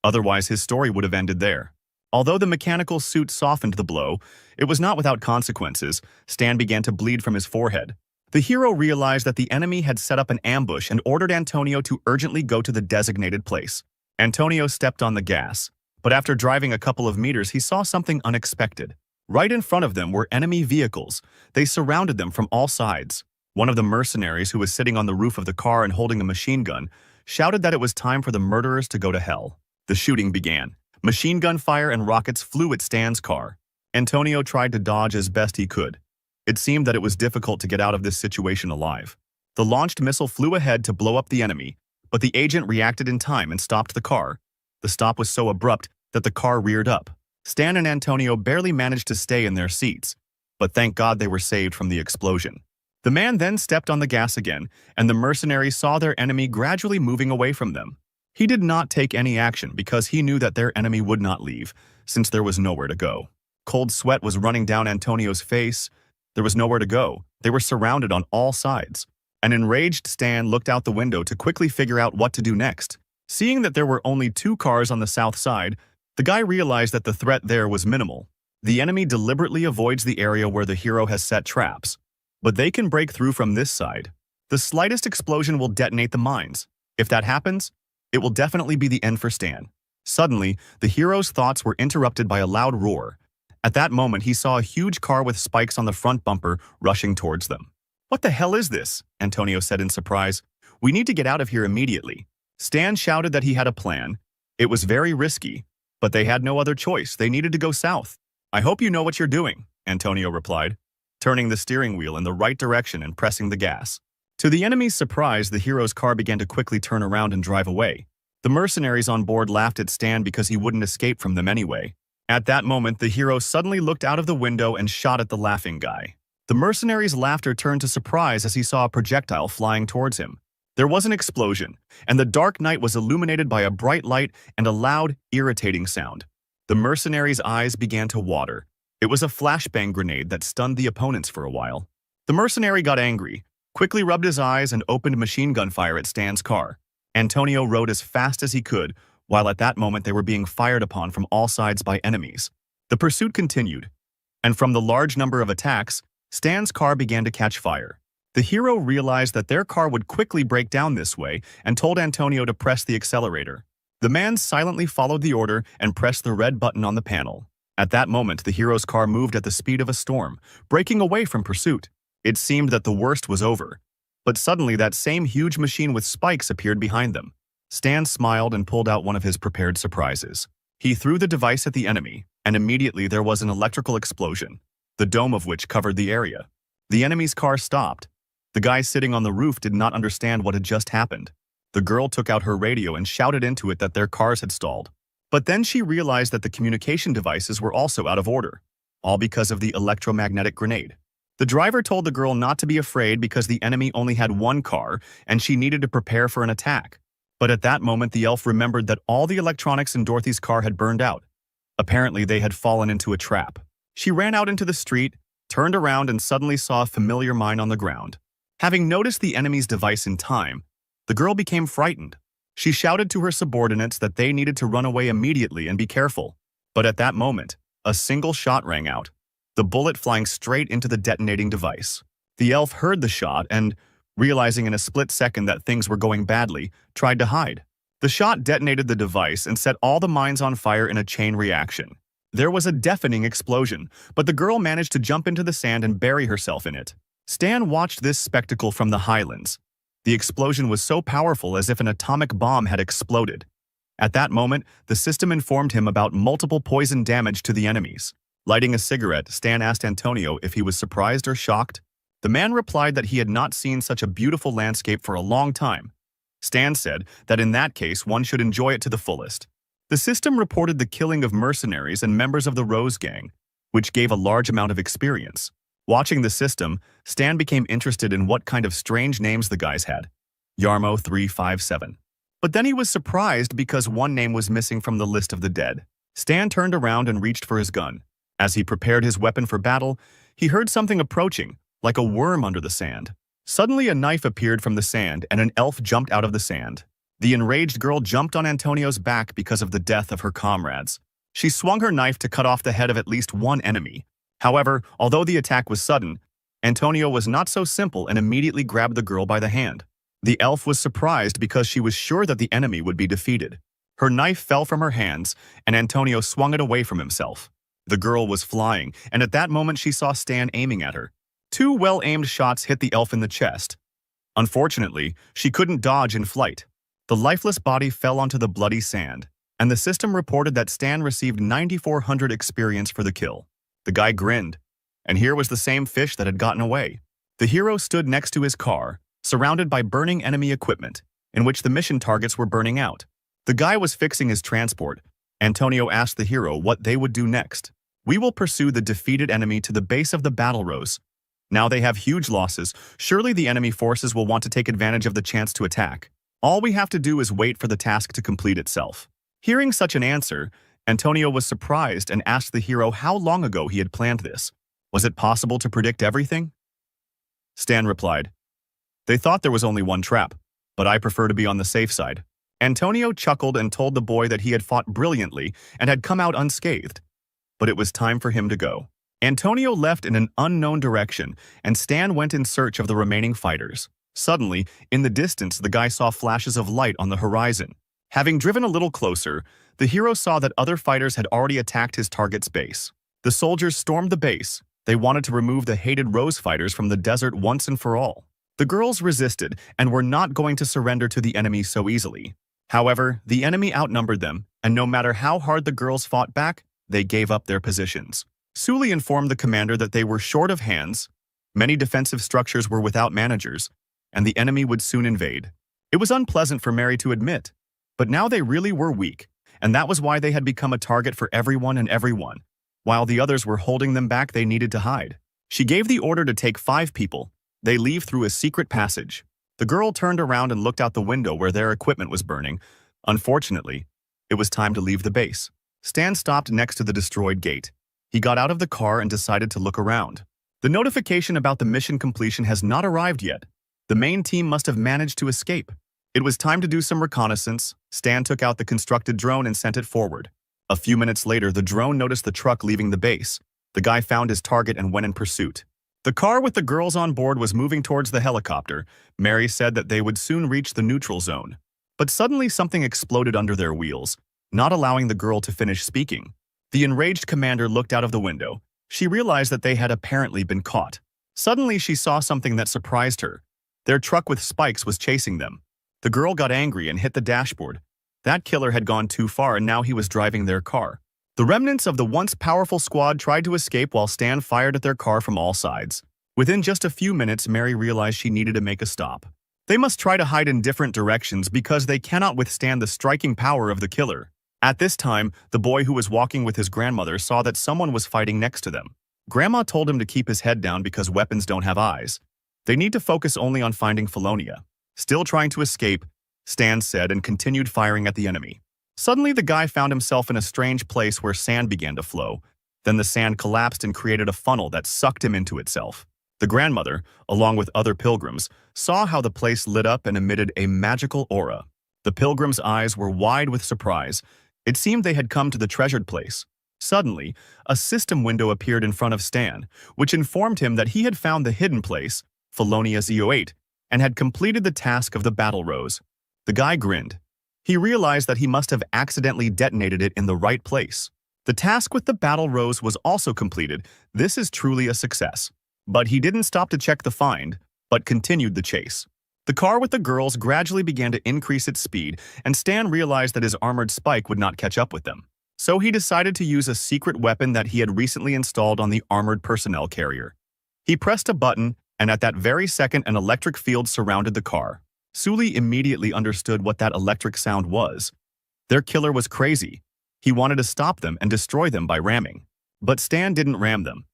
Otherwise, his story would have ended there. Although the mechanical suit softened the blow, it was not without consequences. Stan began to bleed from his forehead. The hero realized that the enemy had set up an ambush and ordered Antonio to urgently go to the designated place. Antonio stepped on the gas, but after driving a couple of meters, he saw something unexpected. Right in front of them were enemy vehicles. They surrounded them from all sides. One of the mercenaries, who was sitting on the roof of the car and holding a machine gun, shouted that it was time for the murderers to go to hell. The shooting began. Machine gun fire and rockets flew at Stan's car. Antonio tried to dodge as best he could. It seemed that it was difficult to get out of this situation alive. The launched missile flew ahead to blow up the enemy, but the agent reacted in time and stopped the car. The stop was so abrupt that the car reared up. Stan and Antonio barely managed to stay in their seats, but thank God they were saved from the explosion. The man then stepped on the gas again, and the mercenaries saw their enemy gradually moving away from them. He did not take any action because he knew that their enemy would not leave, since there was nowhere to go. Cold sweat was running down Antonio's face. There was nowhere to go. They were surrounded on all sides. An enraged Stan looked out the window to quickly figure out what to do next. Seeing that there were only 2 cars on the south side, the guy realized that the threat there was minimal. The enemy deliberately avoids the area where the hero has set traps, but they can break through from this side. The slightest explosion will detonate the mines. If that happens, it will definitely be the end for Stan. Suddenly, the hero's thoughts were interrupted by a loud roar. At that moment, he saw a huge car with spikes on the front bumper rushing towards them. "What the hell is this?" Antonio said in surprise. "We need to get out of here immediately." Stan shouted that he had a plan. It was very risky, but they had no other choice. They needed to go south. "I hope you know what you're doing," Antonio replied, turning the steering wheel in the right direction and pressing the gas. To the enemy's surprise, the hero's car began to quickly turn around and drive away. The mercenaries on board laughed at Stan because he wouldn't escape from them anyway. At that moment, the hero suddenly looked out of the window and shot at the laughing guy. The mercenary's laughter turned to surprise as he saw a projectile flying towards him. There was an explosion, and the dark night was illuminated by a bright light and a loud, irritating sound. The mercenary's eyes began to water. It was a flashbang grenade that stunned the opponents for a while. The mercenary got angry, quickly rubbed his eyes and opened machine gun fire at Stan's car. Antonio rode as fast as he could, while at that moment they were being fired upon from all sides by enemies. The pursuit continued, and from the large number of attacks, Stan's car began to catch fire. The hero realized that their car would quickly break down this way and told Antonio to press the accelerator. The man silently followed the order and pressed the red button on the panel. At that moment, the hero's car moved at the speed of a storm, breaking away from pursuit. It seemed that the worst was over. But suddenly that same huge machine with spikes appeared behind them. Stan smiled and pulled out one of his prepared surprises. He threw the device at the enemy, and immediately there was an electrical explosion, the dome of which covered the area. The enemy's car stopped. The guy sitting on the roof did not understand what had just happened. The girl took out her radio and shouted into it that their cars had stalled. But then she realized that the communication devices were also out of order, all because of the electromagnetic grenade. The driver told the girl not to be afraid because the enemy only had one car and she needed to prepare for an attack. But at that moment, the elf remembered that all the electronics in Dorothy's car had burned out. Apparently, they had fallen into a trap. She ran out into the street, turned around, and suddenly saw a familiar mine on the ground. Having noticed the enemy's device in time, the girl became frightened. She shouted to her subordinates that they needed to run away immediately and be careful. But at that moment, a single shot rang out, the bullet flying straight into the detonating device. The elf heard the shot and, realizing in a split second that things were going badly, tried to hide. The shot detonated the device and set all the mines on fire in a chain reaction. There was a deafening explosion, but the girl managed to jump into the sand and bury herself in it. Stan watched this spectacle from the highlands. The explosion was so powerful as if an atomic bomb had exploded. At that moment, the system informed him about multiple poison damage to the enemies. Lighting a cigarette, Stan asked Antonio if he was surprised or shocked. The man replied that he had not seen such a beautiful landscape for a long time. Stan said that in that case, one should enjoy it to the fullest. The system reported the killing of mercenaries and members of the Rose Gang, which gave a large amount of experience. Watching the system, Stan became interested in what kind of strange names the guys had. Yarmo 357. But then he was surprised because one name was missing from the list of the dead. Stan turned around and reached for his gun. As he prepared his weapon for battle, he heard something approaching, like a worm under the sand. Suddenly a knife appeared from the sand and an elf jumped out of the sand. The enraged girl jumped on Antonio's back because of the death of her comrades. She swung her knife to cut off the head of at least one enemy. However, although the attack was sudden, Antonio was not so simple and immediately grabbed the girl by the hand. The elf was surprised because she was sure that the enemy would be defeated. Her knife fell from her hands, and Antonio swung it away from himself. The girl was flying, and at that moment she saw Stan aiming at her. Two well-aimed shots hit the elf in the chest. Unfortunately, she couldn't dodge in flight. The lifeless body fell onto the bloody sand, and the system reported that Stan received 9,400 experience for the kill. The guy grinned, and here was the same fish that had gotten away. The hero stood next to his car, surrounded by burning enemy equipment, in which the mission targets were burning out. The guy was fixing his transport. Antonio asked the hero what they would do next. "We will pursue the defeated enemy to the base of the battle rose. Now they have huge losses. Surely the enemy forces will want to take advantage of the chance to attack. All we have to do is wait for the task to complete itself." Hearing such an answer, Antonio was surprised and asked the hero how long ago he had planned this. Was it possible to predict everything? Stan replied, "They thought there was only one trap, but I prefer to be on the safe side." Antonio chuckled and told the boy that he had fought brilliantly and had come out unscathed. But it was time for him to go. Antonio left in an unknown direction, and Stan went in search of the remaining fighters. Suddenly, in the distance, the guy saw flashes of light on the horizon. Having driven a little closer, the hero saw that other fighters had already attacked his target's base. The soldiers stormed the base. They wanted to remove the hated Rose Fighters from the desert once and for all. The girls resisted and were not going to surrender to the enemy so easily. However, the enemy outnumbered them, and no matter how hard the girls fought back, they gave up their positions. Suli informed the commander that they were short of hands, many defensive structures were without managers, and the enemy would soon invade. It was unpleasant for Mary to admit, but now they really were weak, and that was why they had become a target for everyone and everyone. While the others were holding them back, they needed to hide. She gave the order to take 5 people. They leave through a secret passage. The girl turned around and looked out the window where their equipment was burning. Unfortunately, it was time to leave the base. Stan stopped next to the destroyed gate. He got out of the car and decided to look around. The notification about the mission completion has not arrived yet. The main team must have managed to escape. It was time to do some reconnaissance. Stan took out the constructed drone and sent it forward. A few minutes later, the drone noticed the truck leaving the base. The guy found his target and went in pursuit. The car with the girls on board was moving towards the helicopter. Mary said that they would soon reach the neutral zone. But suddenly something exploded under their wheels, not allowing the girl to finish speaking. The enraged commander looked out of the window. She realized that they had apparently been caught. Suddenly she saw something that surprised her. Their truck with spikes was chasing them. The girl got angry and hit the dashboard. That killer had gone too far and now he was driving their car. The remnants of the once powerful squad tried to escape while Stan fired at their car from all sides. Within just a few minutes, Mary realized she needed to make a stop. They must try to hide in different directions because they cannot withstand the striking power of the killer. At this time, the boy who was walking with his grandmother saw that someone was fighting next to them. Grandma told him to keep his head down because weapons don't have eyes. They need to focus only on finding Felonia. Still trying to escape, Stan said and continued firing at the enemy. Suddenly, the guy found himself in a strange place where sand began to flow. Then the sand collapsed and created a funnel that sucked him into itself. The grandmother, along with other pilgrims, saw how the place lit up and emitted a magical aura. The pilgrims' eyes were wide with surprise. It seemed they had come to the treasured place. Suddenly, a system window appeared in front of Stan, which informed him that he had found the hidden place, Felonia Z08, and had completed the task of the battle rose. The guy grinned. He realized that he must have accidentally detonated it in the right place. The task with the battle rose was also completed. This is truly a success. But he didn't stop to check the find, but continued the chase. The car with the girls gradually began to increase its speed, and Stan realized that his armored spike would not catch up with them. So he decided to use a secret weapon that he had recently installed on the armored personnel carrier. He pressed a button, and at that very second an electric field surrounded the car. Suli immediately understood what that electric sound was. Their killer was crazy. He wanted to stop them and destroy them by ramming. But Stan didn't ram them.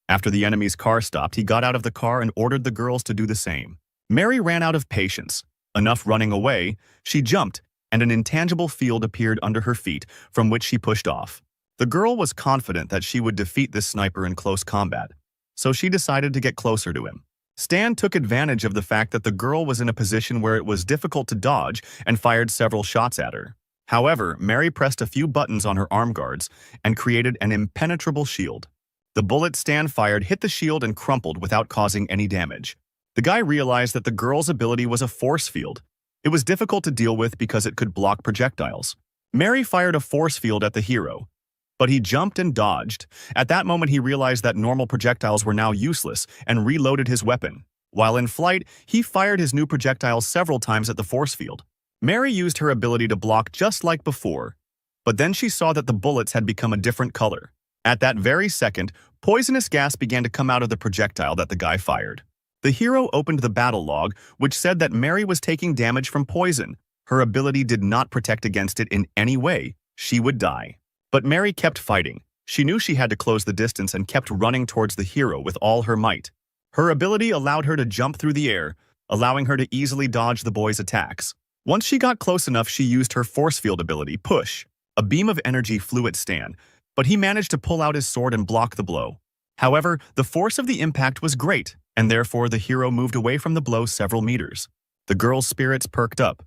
After the enemy's car stopped, he got out of the car and ordered the girls to do the same. Mary ran out of patience. Enough running away, she jumped, and an intangible field appeared under her feet, from which she pushed off. The girl was confident that she would defeat this sniper in close combat, so she decided to get closer to him. Stan took advantage of the fact that the girl was in a position where it was difficult to dodge and fired several shots at her. However, Mary pressed a few buttons on her arm guards and created an impenetrable shield. The bullet Stan fired hit the shield and crumpled without causing any damage. The guy realized that the girl's ability was a force field. It was difficult to deal with because it could block projectiles. Mary fired a force field at the hero, but he jumped and dodged. At that moment, he realized that normal projectiles were now useless and reloaded his weapon. While in flight, he fired his new projectiles several times at the force field. Mary used her ability to block just like before, but then she saw that the bullets had become a different color. At that very second, poisonous gas began to come out of the projectile that the guy fired. The hero opened the battle log, which said that Mary was taking damage from poison. Her ability did not protect against it in any way. She would die. But Mary kept fighting. She knew she had to close the distance and kept running towards the hero with all her might. Her ability allowed her to jump through the air, allowing her to easily dodge the boy's attacks. Once she got close enough, she used her force field ability, Push. A beam of energy flew at Stan, but he managed to pull out his sword and block the blow. However, the force of the impact was great, and therefore the hero moved away from the blow several meters. The girl's spirits perked up.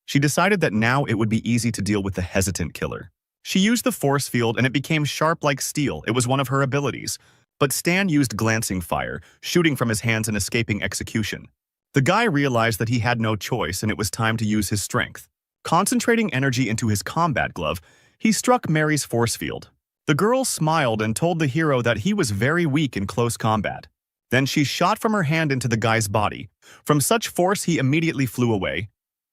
She decided that now it would be easy to deal with the hesitant killer. She used the force field and it became sharp like steel. It was one of her abilities. But Stan used glancing fire, shooting from his hands and escaping execution. The guy realized that he had no choice and it was time to use his strength. Concentrating energy into his combat glove, he struck Mary's force field. The girl smiled and told the hero that he was very weak in close combat. Then she shot from her hand into the guy's body. From such force, he immediately flew away.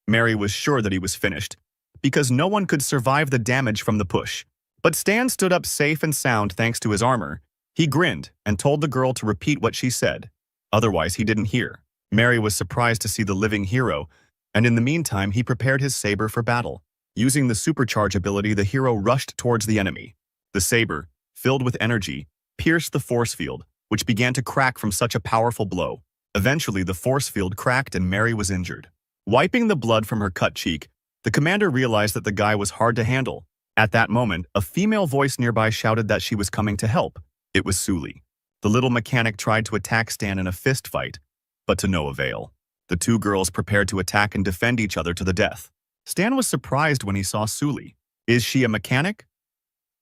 Mary was sure that he was finished, because no one could survive the damage from the push. But Stan stood up safe and sound thanks to his armor. He grinned and told the girl to repeat what she said. Otherwise, he didn't hear. Mary was surprised to see the living hero, and in the meantime, he prepared his saber for battle. Using the supercharge ability, the hero rushed towards the enemy. The saber, filled with energy, pierced the force field, which began to crack from such a powerful blow. Eventually, the force field cracked and Mary was injured. Wiping the blood from her cut cheek, the commander realized that the guy was hard to handle. At that moment, a female voice nearby shouted that she was coming to help. It was Suli. The little mechanic tried to attack Stan in a fist fight, but to no avail. The two girls prepared to attack and defend each other to the death. Stan was surprised when he saw Suli. Is she a mechanic?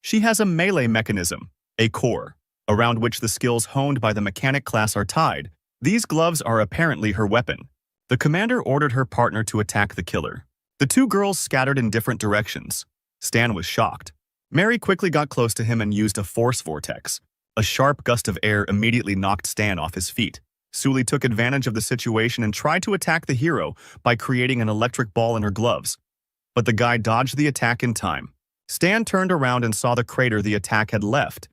She has a melee mechanism, a core, around which the skills honed by the mechanic class are tied. These gloves are apparently her weapon. The commander ordered her partner to attack the killer. The two girls scattered in different directions. Stan was shocked. Mary quickly got close to him and used a force vortex. A sharp gust of air immediately knocked Stan off his feet. Suli took advantage of the situation and tried to attack the hero by creating an electric ball in her gloves. But the guy dodged the attack in time. Stan turned around and saw the crater the attack had left.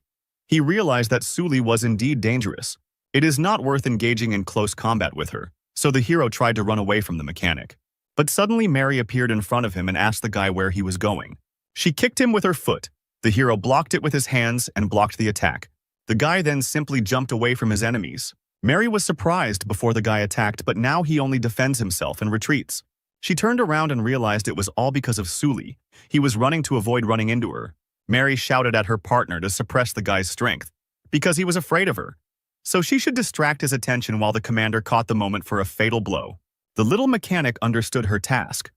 He realized that Suli was indeed dangerous. It is not worth engaging in close combat with her, so the hero tried to run away from the mechanic. But suddenly Mary appeared in front of him and asked the guy where he was going. She kicked him with her foot. The hero blocked it with his hands and blocked the attack. The guy then simply jumped away from his enemies. Mary was surprised before the guy attacked, but now he only defends himself and retreats. She turned around and realized it was all because of Suli. He was running to avoid running into her. Mary shouted at her partner to suppress the guy's strength, because he was afraid of her. So she should distract his attention while the commander caught the moment for a fatal blow. The little mechanic understood her task.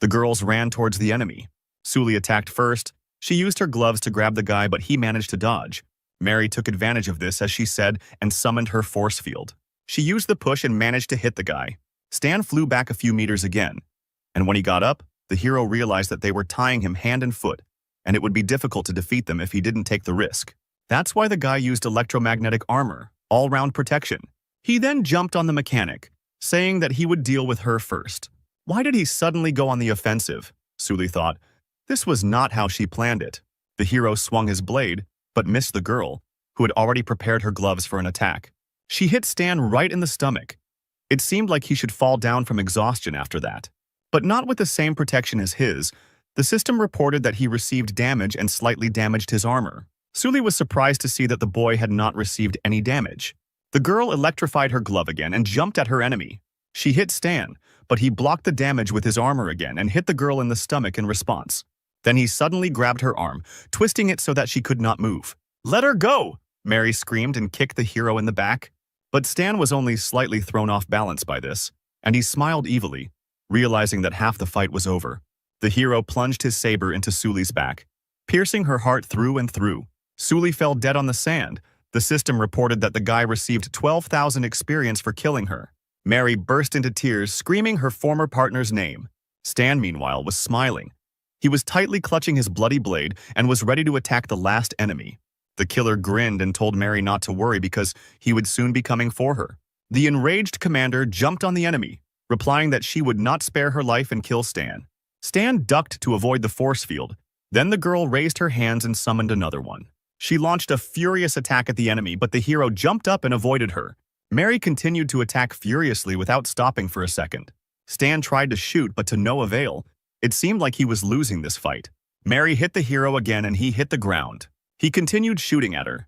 The girls ran towards the enemy. Suli attacked first. She used her gloves to grab the guy, but he managed to dodge. Mary took advantage of this, as she said, and summoned her force field. She used the push and managed to hit the guy. Stan flew back a few meters again, and when he got up, the hero realized that they were tying him hand and foot, and it would be difficult to defeat them if he didn't take the risk. That's why the guy used electromagnetic armor, all-round protection. He then jumped on the mechanic, saying that he would deal with her first. Why did he suddenly go on the offensive? Suli thought. This was not how she planned it. The hero swung his blade, but missed the girl, who had already prepared her gloves for an attack. She hit Stan right in the stomach. It seemed like he should fall down from exhaustion after that. But not with the same protection as his. The system reported that he received damage and slightly damaged his armor. Suli was surprised to see that the boy had not received any damage. The girl electrified her glove again and jumped at her enemy. She hit Stan, but he blocked the damage with his armor again and hit the girl in the stomach in response. Then he suddenly grabbed her arm, twisting it so that she could not move. "Let her go!" Mary screamed and kicked the hero in the back. But Stan was only slightly thrown off balance by this, and he smiled evilly, realizing that half the fight was over. The hero plunged his saber into Suli's back, piercing her heart through and through. Suli fell dead on the sand. The system reported that the guy received 12,000 experience for killing her. Mary burst into tears, screaming her former partner's name. Stan, meanwhile, was smiling. He was tightly clutching his bloody blade and was ready to attack the last enemy. The killer grinned and told Mary not to worry because he would soon be coming for her. The enraged commander jumped on the enemy, replying that she would not spare her life and kill Stan. Stan ducked to avoid the force field. Then the girl raised her hands and summoned another one. She launched a furious attack at the enemy, but the hero jumped up and avoided her. Mary continued to attack furiously without stopping for a second. Stan tried to shoot, but to no avail. It seemed like he was losing this fight. Mary hit the hero again and he hit the ground. He continued shooting at her.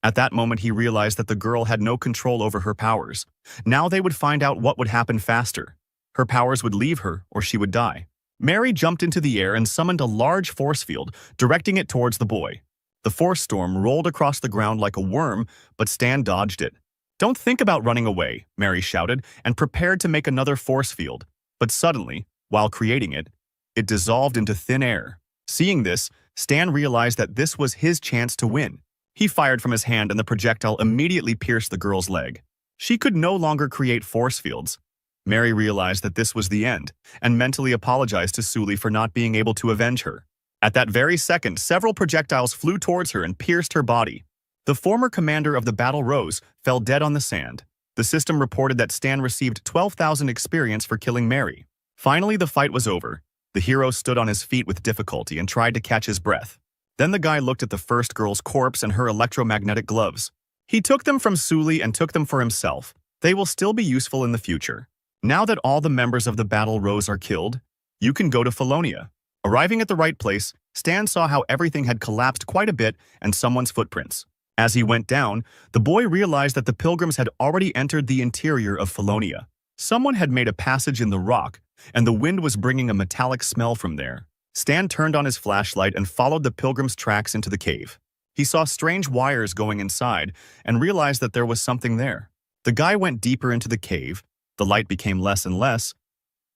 At that moment, he realized that the girl had no control over her powers. Now they would find out what would happen faster. Her powers would leave her or she would die. Mary jumped into the air and summoned a large force field, directing it towards the boy. The force storm rolled across the ground like a worm, but Stan dodged it. "Don't think about running away," Mary shouted, and prepared to make another force field. But suddenly, while creating it, it dissolved into thin air. Seeing this, Stan realized that this was his chance to win. He fired from his hand and the projectile immediately pierced the girl's leg. She could no longer create force fields. Mary realized that this was the end, and mentally apologized to Suli for not being able to avenge her. At that very second, several projectiles flew towards her and pierced her body. The former commander of the battle rose, fell dead on the sand. The system reported that Stan received 12,000 experience for killing Mary. Finally, the fight was over. The hero stood on his feet with difficulty and tried to catch his breath. Then the guy looked at the first girl's corpse and her electromagnetic gloves. He took them from Suli and took them for himself. They will still be useful in the future. Now that all the members of the battle rose are killed, you can go to Felonia. Arriving at the right place, Stan saw how everything had collapsed quite a bit and someone's footprints. As he went down, the boy realized that the pilgrims had already entered the interior of Felonia. Someone had made a passage in the rock, and the wind was bringing a metallic smell from there. Stan turned on his flashlight and followed the pilgrims' tracks into the cave. He saw strange wires going inside and realized that there was something there. The guy went deeper into the cave. The light became less and less,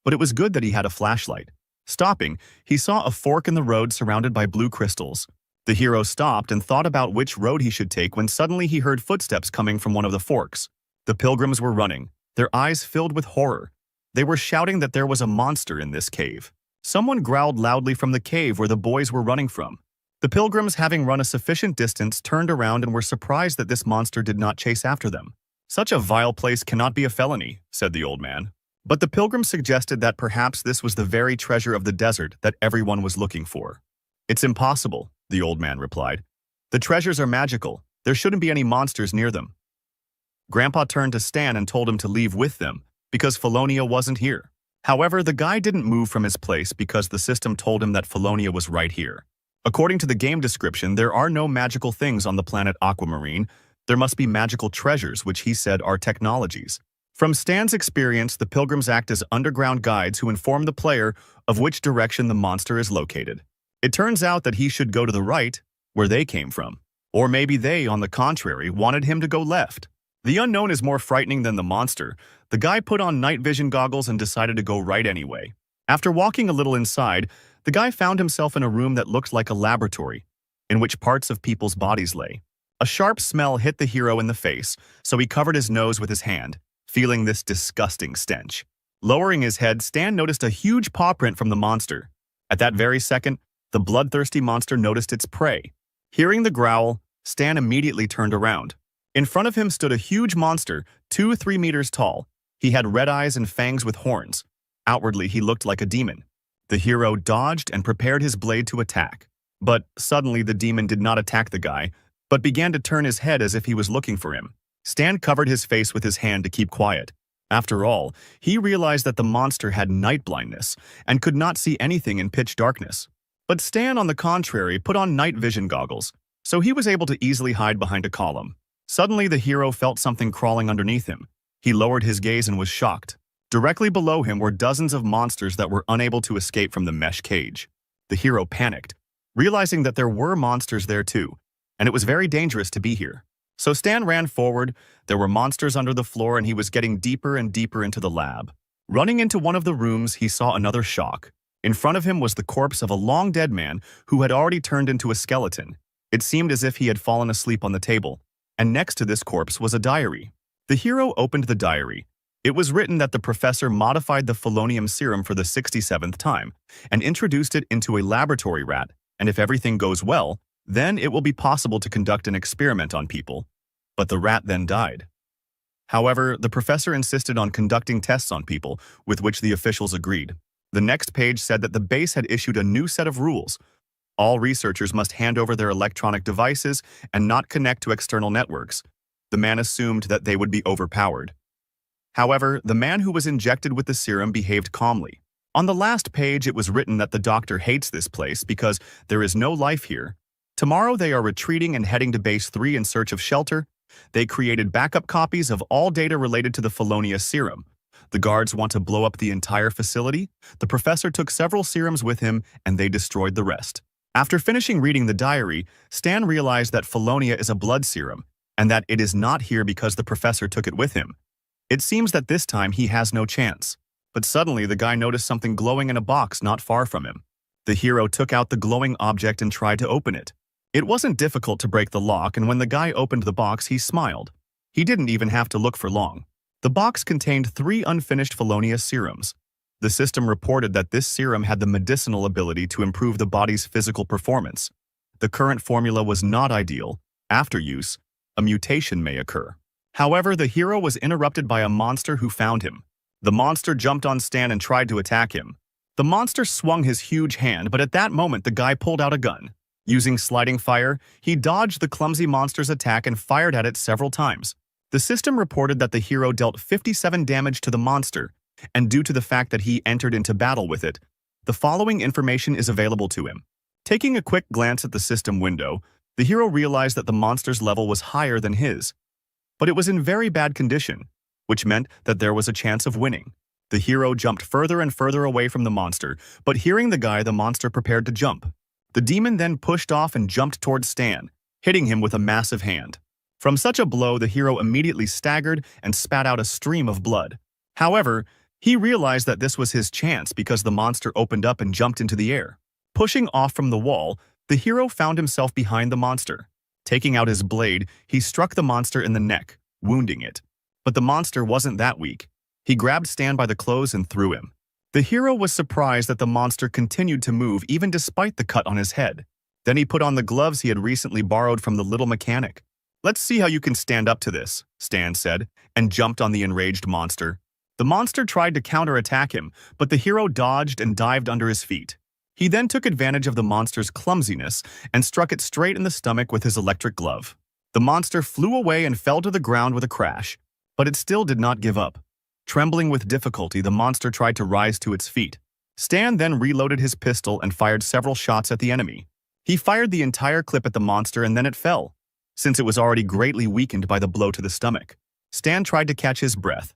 but it was good that he had a flashlight. Stopping, he saw a fork in the road surrounded by blue crystals. The hero stopped and thought about which road he should take when suddenly he heard footsteps coming from one of the forks. The pilgrims were running, their eyes filled with horror. They were shouting that there was a monster in this cave. Someone growled loudly from the cave where the boys were running from. The pilgrims, having run a sufficient distance, turned around and were surprised that this monster did not chase after them. "Such a vile place cannot be a felony," said the old man. But the pilgrims suggested that perhaps this was the very treasure of the desert that everyone was looking for. "It's impossible," the old man replied. "The treasures are magical. There shouldn't be any monsters near them." Grandpa turned to Stan and told him to leave with them, because Felonia wasn't here. However, the guy didn't move from his place because the system told him that Felonia was right here. According to the game description, there are no magical things on the planet Aquamarine. There must be magical treasures, which he said are technologies. From Stan's experience, the pilgrims act as underground guides who inform the player of which direction the monster is located. It turns out that he should go to the right, where they came from. Or maybe they, on the contrary, wanted him to go left. The unknown is more frightening than the monster. The guy put on night vision goggles and decided to go right anyway. After walking a little inside, the guy found himself in a room that looked like a laboratory, in which parts of people's bodies lay. A sharp smell hit the hero in the face, so he covered his nose with his hand, feeling this disgusting stench. Lowering his head, Stan noticed a huge paw print from the monster. At that very second, the bloodthirsty monster noticed its prey. Hearing the growl, Stan immediately turned around. In front of him stood a huge monster, 2-3 meters tall. He had red eyes and fangs with horns. Outwardly, he looked like a demon. The hero dodged and prepared his blade to attack. But suddenly, the demon did not attack the guy, but began to turn his head as if he was looking for him. Stan covered his face with his hand to keep quiet. After all, he realized that the monster had night blindness and could not see anything in pitch darkness. But Stan, on the contrary, put on night vision goggles, so he was able to easily hide behind a column. Suddenly, the hero felt something crawling underneath him. He lowered his gaze and was shocked. Directly below him were dozens of monsters that were unable to escape from the mesh cage. The hero panicked, realizing that there were monsters there too, and it was very dangerous to be here. So Stan ran forward. There were monsters under the floor and he was getting deeper and deeper into the lab. Running into one of the rooms, he saw another shock. In front of him was the corpse of a long-dead man who had already turned into a skeleton. It seemed as if he had fallen asleep on the table, and next to this corpse was a diary. The hero opened the diary. It was written that the professor modified the Felonium serum for the 67th time and introduced it into a laboratory rat, and if everything goes well, then it will be possible to conduct an experiment on people. But the rat then died. However, the professor insisted on conducting tests on people, with which the officials agreed. The next page said that the base had issued a new set of rules. All researchers must hand over their electronic devices and not connect to external networks. The man assumed that they would be overpowered. However, the man who was injected with the serum behaved calmly. On the last page, it was written that the doctor hates this place because there is no life here. Tomorrow, they are retreating and heading to Base 3 in search of shelter. They created backup copies of all data related to the Felonia serum. The guards want to blow up the entire facility. The professor took several serums with him, and they destroyed the rest. After finishing reading the diary, Stan realized that Felonia is a blood serum, and that it is not here because the professor took it with him. It seems that this time he has no chance. But suddenly, the guy noticed something glowing in a box not far from him. The hero took out the glowing object and tried to open it. It wasn't difficult to break the lock, and when the guy opened the box, he smiled. He didn't even have to look for long. The box contained 3 unfinished Felonia serums. The system reported that this serum had the medicinal ability to improve the body's physical performance. The current formula was not ideal. After use, a mutation may occur. However, the hero was interrupted by a monster who found him. The monster jumped on Stan and tried to attack him. The monster swung his huge hand, but at that moment the guy pulled out a gun. Using sliding fire, he dodged the clumsy monster's attack and fired at it several times. The system reported that the hero dealt 57 damage to the monster, and due to the fact that he entered into battle with it, the following information is available to him. Taking a quick glance at the system window, the hero realized that the monster's level was higher than his, but it was in very bad condition, which meant that there was a chance of winning. The hero jumped further and further away from the monster, but hearing the guy, the monster prepared to jump. The demon then pushed off and jumped towards Stan, hitting him with a massive hand. From such a blow, the hero immediately staggered and spat out a stream of blood. However, he realized that this was his chance because the monster opened up and jumped into the air. Pushing off from the wall, the hero found himself behind the monster. Taking out his blade, he struck the monster in the neck, wounding it. But the monster wasn't that weak. He grabbed Stan by the clothes and threw him. The hero was surprised that the monster continued to move even despite the cut on his head. Then he put on the gloves he had recently borrowed from the little mechanic. "Let's see how you can stand up to this," Stan said, and jumped on the enraged monster. The monster tried to counterattack him, but the hero dodged and dived under his feet. He then took advantage of the monster's clumsiness and struck it straight in the stomach with his electric glove. The monster flew away and fell to the ground with a crash, but it still did not give up. Trembling with difficulty, the monster tried to rise to its feet. Stan then reloaded his pistol and fired several shots at the enemy. He fired the entire clip at the monster and then it fell, since it was already greatly weakened by the blow to the stomach. Stan tried to catch his breath.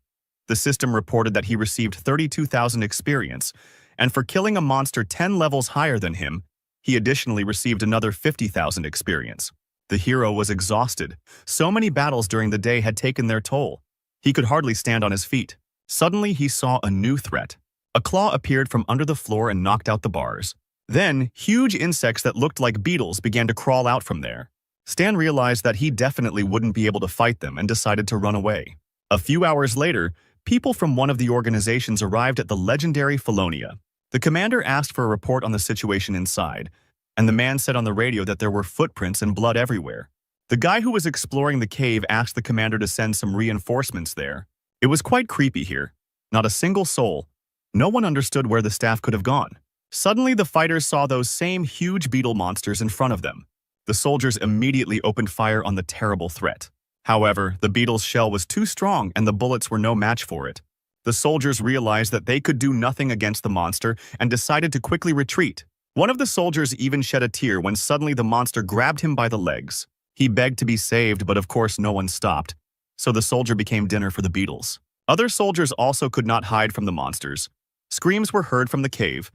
The system reported that he received 32,000 experience, and for killing a monster 10 levels higher than him, he additionally received another 50,000 experience. The hero was exhausted. So many battles during the day had taken their toll. He could hardly stand on his feet. Suddenly, he saw a new threat. A claw appeared from under the floor and knocked out the bars. Then, huge insects that looked like beetles began to crawl out from there. Stan realized that he definitely wouldn't be able to fight them and decided to run away. A few hours later, people from one of the organizations arrived at the legendary Felonia. The commander asked for a report on the situation inside, and the man said on the radio that there were footprints and blood everywhere. The guy who was exploring the cave asked the commander to send some reinforcements there. It was quite creepy here. Not a single soul. No one understood where the staff could have gone. Suddenly, the fighters saw those same huge beetle monsters in front of them. The soldiers immediately opened fire on the terrible threat. However, the beetle's shell was too strong and the bullets were no match for it. The soldiers realized that they could do nothing against the monster and decided to quickly retreat. One of the soldiers even shed a tear when suddenly the monster grabbed him by the legs. He begged to be saved, but of course no one stopped. So the soldier became dinner for the beetles. Other soldiers also could not hide from the monsters. Screams were heard from the cave.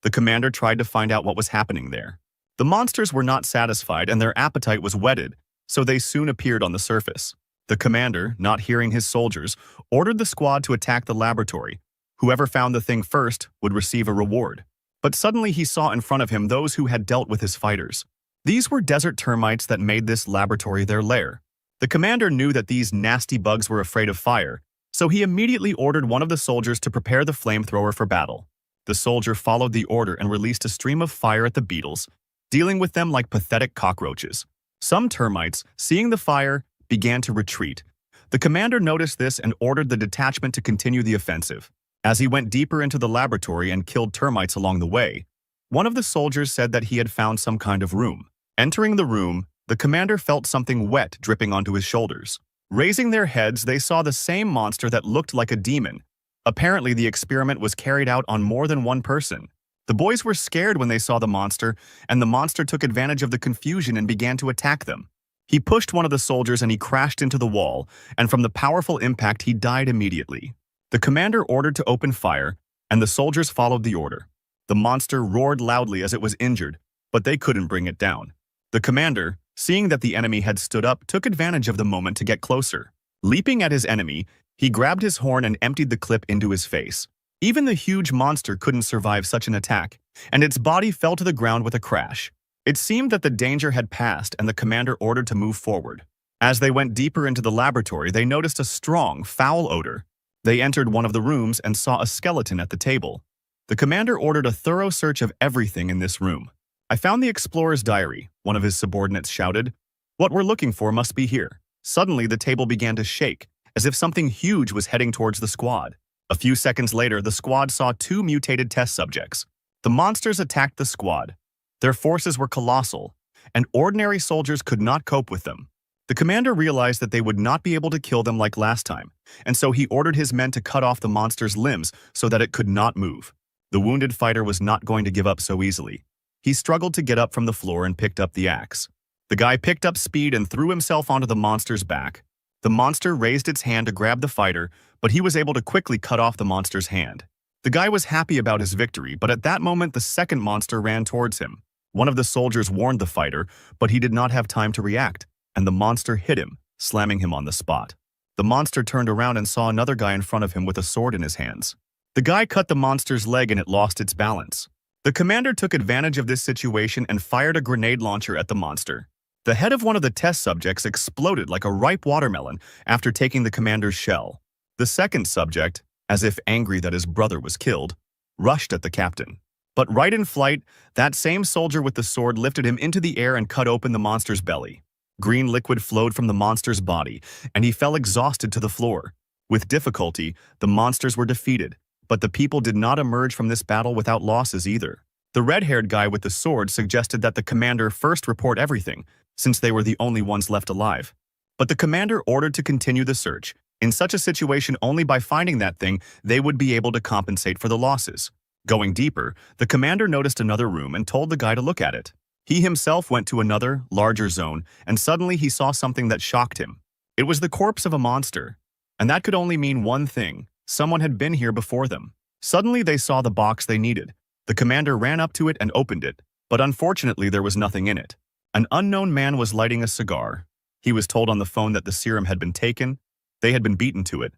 The commander tried to find out what was happening there. The monsters were not satisfied and their appetite was whetted, so they soon appeared on the surface. The commander, not hearing his soldiers, ordered the squad to attack the laboratory. Whoever found the thing first would receive a reward. But suddenly he saw in front of him those who had dealt with his fighters. These were desert termites that made this laboratory their lair. The commander knew that these nasty bugs were afraid of fire, so he immediately ordered one of the soldiers to prepare the flamethrower for battle. The soldier followed the order and released a stream of fire at the beetles, dealing with them like pathetic cockroaches. Some termites, seeing the fire, began to retreat. The commander noticed this and ordered the detachment to continue the offensive. As he went deeper into the laboratory and killed termites along the way, one of the soldiers said that he had found some kind of room. Entering the room, the commander felt something wet dripping onto his shoulders. Raising their heads, they saw the same monster that looked like a demon. Apparently, the experiment was carried out on more than one person. The boys were scared when they saw the monster, and the monster took advantage of the confusion and began to attack them. He pushed one of the soldiers and he crashed into the wall, and from the powerful impact, he died immediately. The commander ordered to open fire, and the soldiers followed the order. The monster roared loudly as it was injured, but they couldn't bring it down. The commander, seeing that the enemy had stood up, took advantage of the moment to get closer. Leaping at his enemy, he grabbed his horn and emptied the clip into his face. Even the huge monster couldn't survive such an attack, and its body fell to the ground with a crash. It seemed that the danger had passed and the commander ordered to move forward. As they went deeper into the laboratory, they noticed a strong, foul odor. They entered one of the rooms and saw a skeleton at the table. The commander ordered a thorough search of everything in this room. "I found the explorer's diary," one of his subordinates shouted. "What we're looking for must be here." Suddenly, the table began to shake, as if something huge was heading towards the squad. A few seconds later, the squad saw two mutated test subjects. The monsters attacked the squad. Their forces were colossal, and ordinary soldiers could not cope with them. The commander realized that they would not be able to kill them like last time, and so he ordered his men to cut off the monster's limbs so that it could not move. The wounded fighter was not going to give up so easily. He struggled to get up from the floor and picked up the axe. The guy picked up speed and threw himself onto the monster's back. The monster raised its hand to grab the fighter, but he was able to quickly cut off the monster's hand. The guy was happy about his victory, but at that moment the second monster ran towards him. One of the soldiers warned the fighter, but he did not have time to react, and the monster hit him, slamming him on the spot. The monster turned around and saw another guy in front of him with a sword in his hands. The guy cut the monster's leg and it lost its balance. The commander took advantage of this situation and fired a grenade launcher at the monster. The head of one of the test subjects exploded like a ripe watermelon after taking the commander's shell. The second subject, as if angry that his brother was killed, rushed at the captain. But right in flight, that same soldier with the sword lifted him into the air and cut open the monster's belly. Green liquid flowed from the monster's body, and he fell exhausted to the floor. With difficulty, the monsters were defeated, but the people did not emerge from this battle without losses either. The red-haired guy with the sword suggested that the commander first report everything, since they were the only ones left alive. But the commander ordered to continue the search. In such a situation, only by finding that thing, they would be able to compensate for the losses. Going deeper, the commander noticed another room and told the guy to look at it. He himself went to another, larger zone, and suddenly he saw something that shocked him. It was the corpse of a monster. And that could only mean one thing: someone had been here before them. Suddenly they saw the box they needed. The commander ran up to it and opened it, but unfortunately there was nothing in it. An unknown man was lighting a cigar. He was told on the phone that the serum had been taken. They had been beaten to it.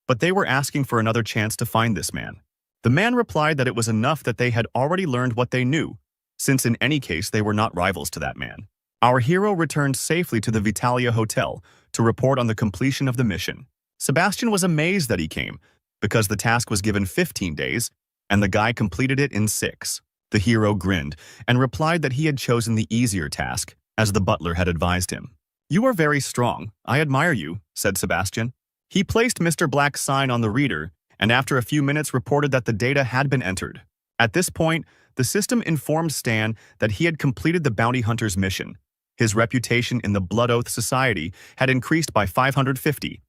But they were asking for another chance to find this man. The man replied that it was enough that they had already learned what they knew, since in any case they were not rivals to that man. Our hero returned safely to the Vitalia Hotel to report on the completion of the mission. Sebastian was amazed that he came, because the task was given 15 days, and the guy completed it in 6. The hero grinned and replied that he had chosen the easier task, as the butler had advised him. "You are very strong. I admire you," said Sebastian. He placed Mr. Black's sign on the reader, and after a few minutes reported that the data had been entered. At this point, the system informed Stan that he had completed the bounty hunter's mission. His reputation in the Blood Oath Society had increased by 550,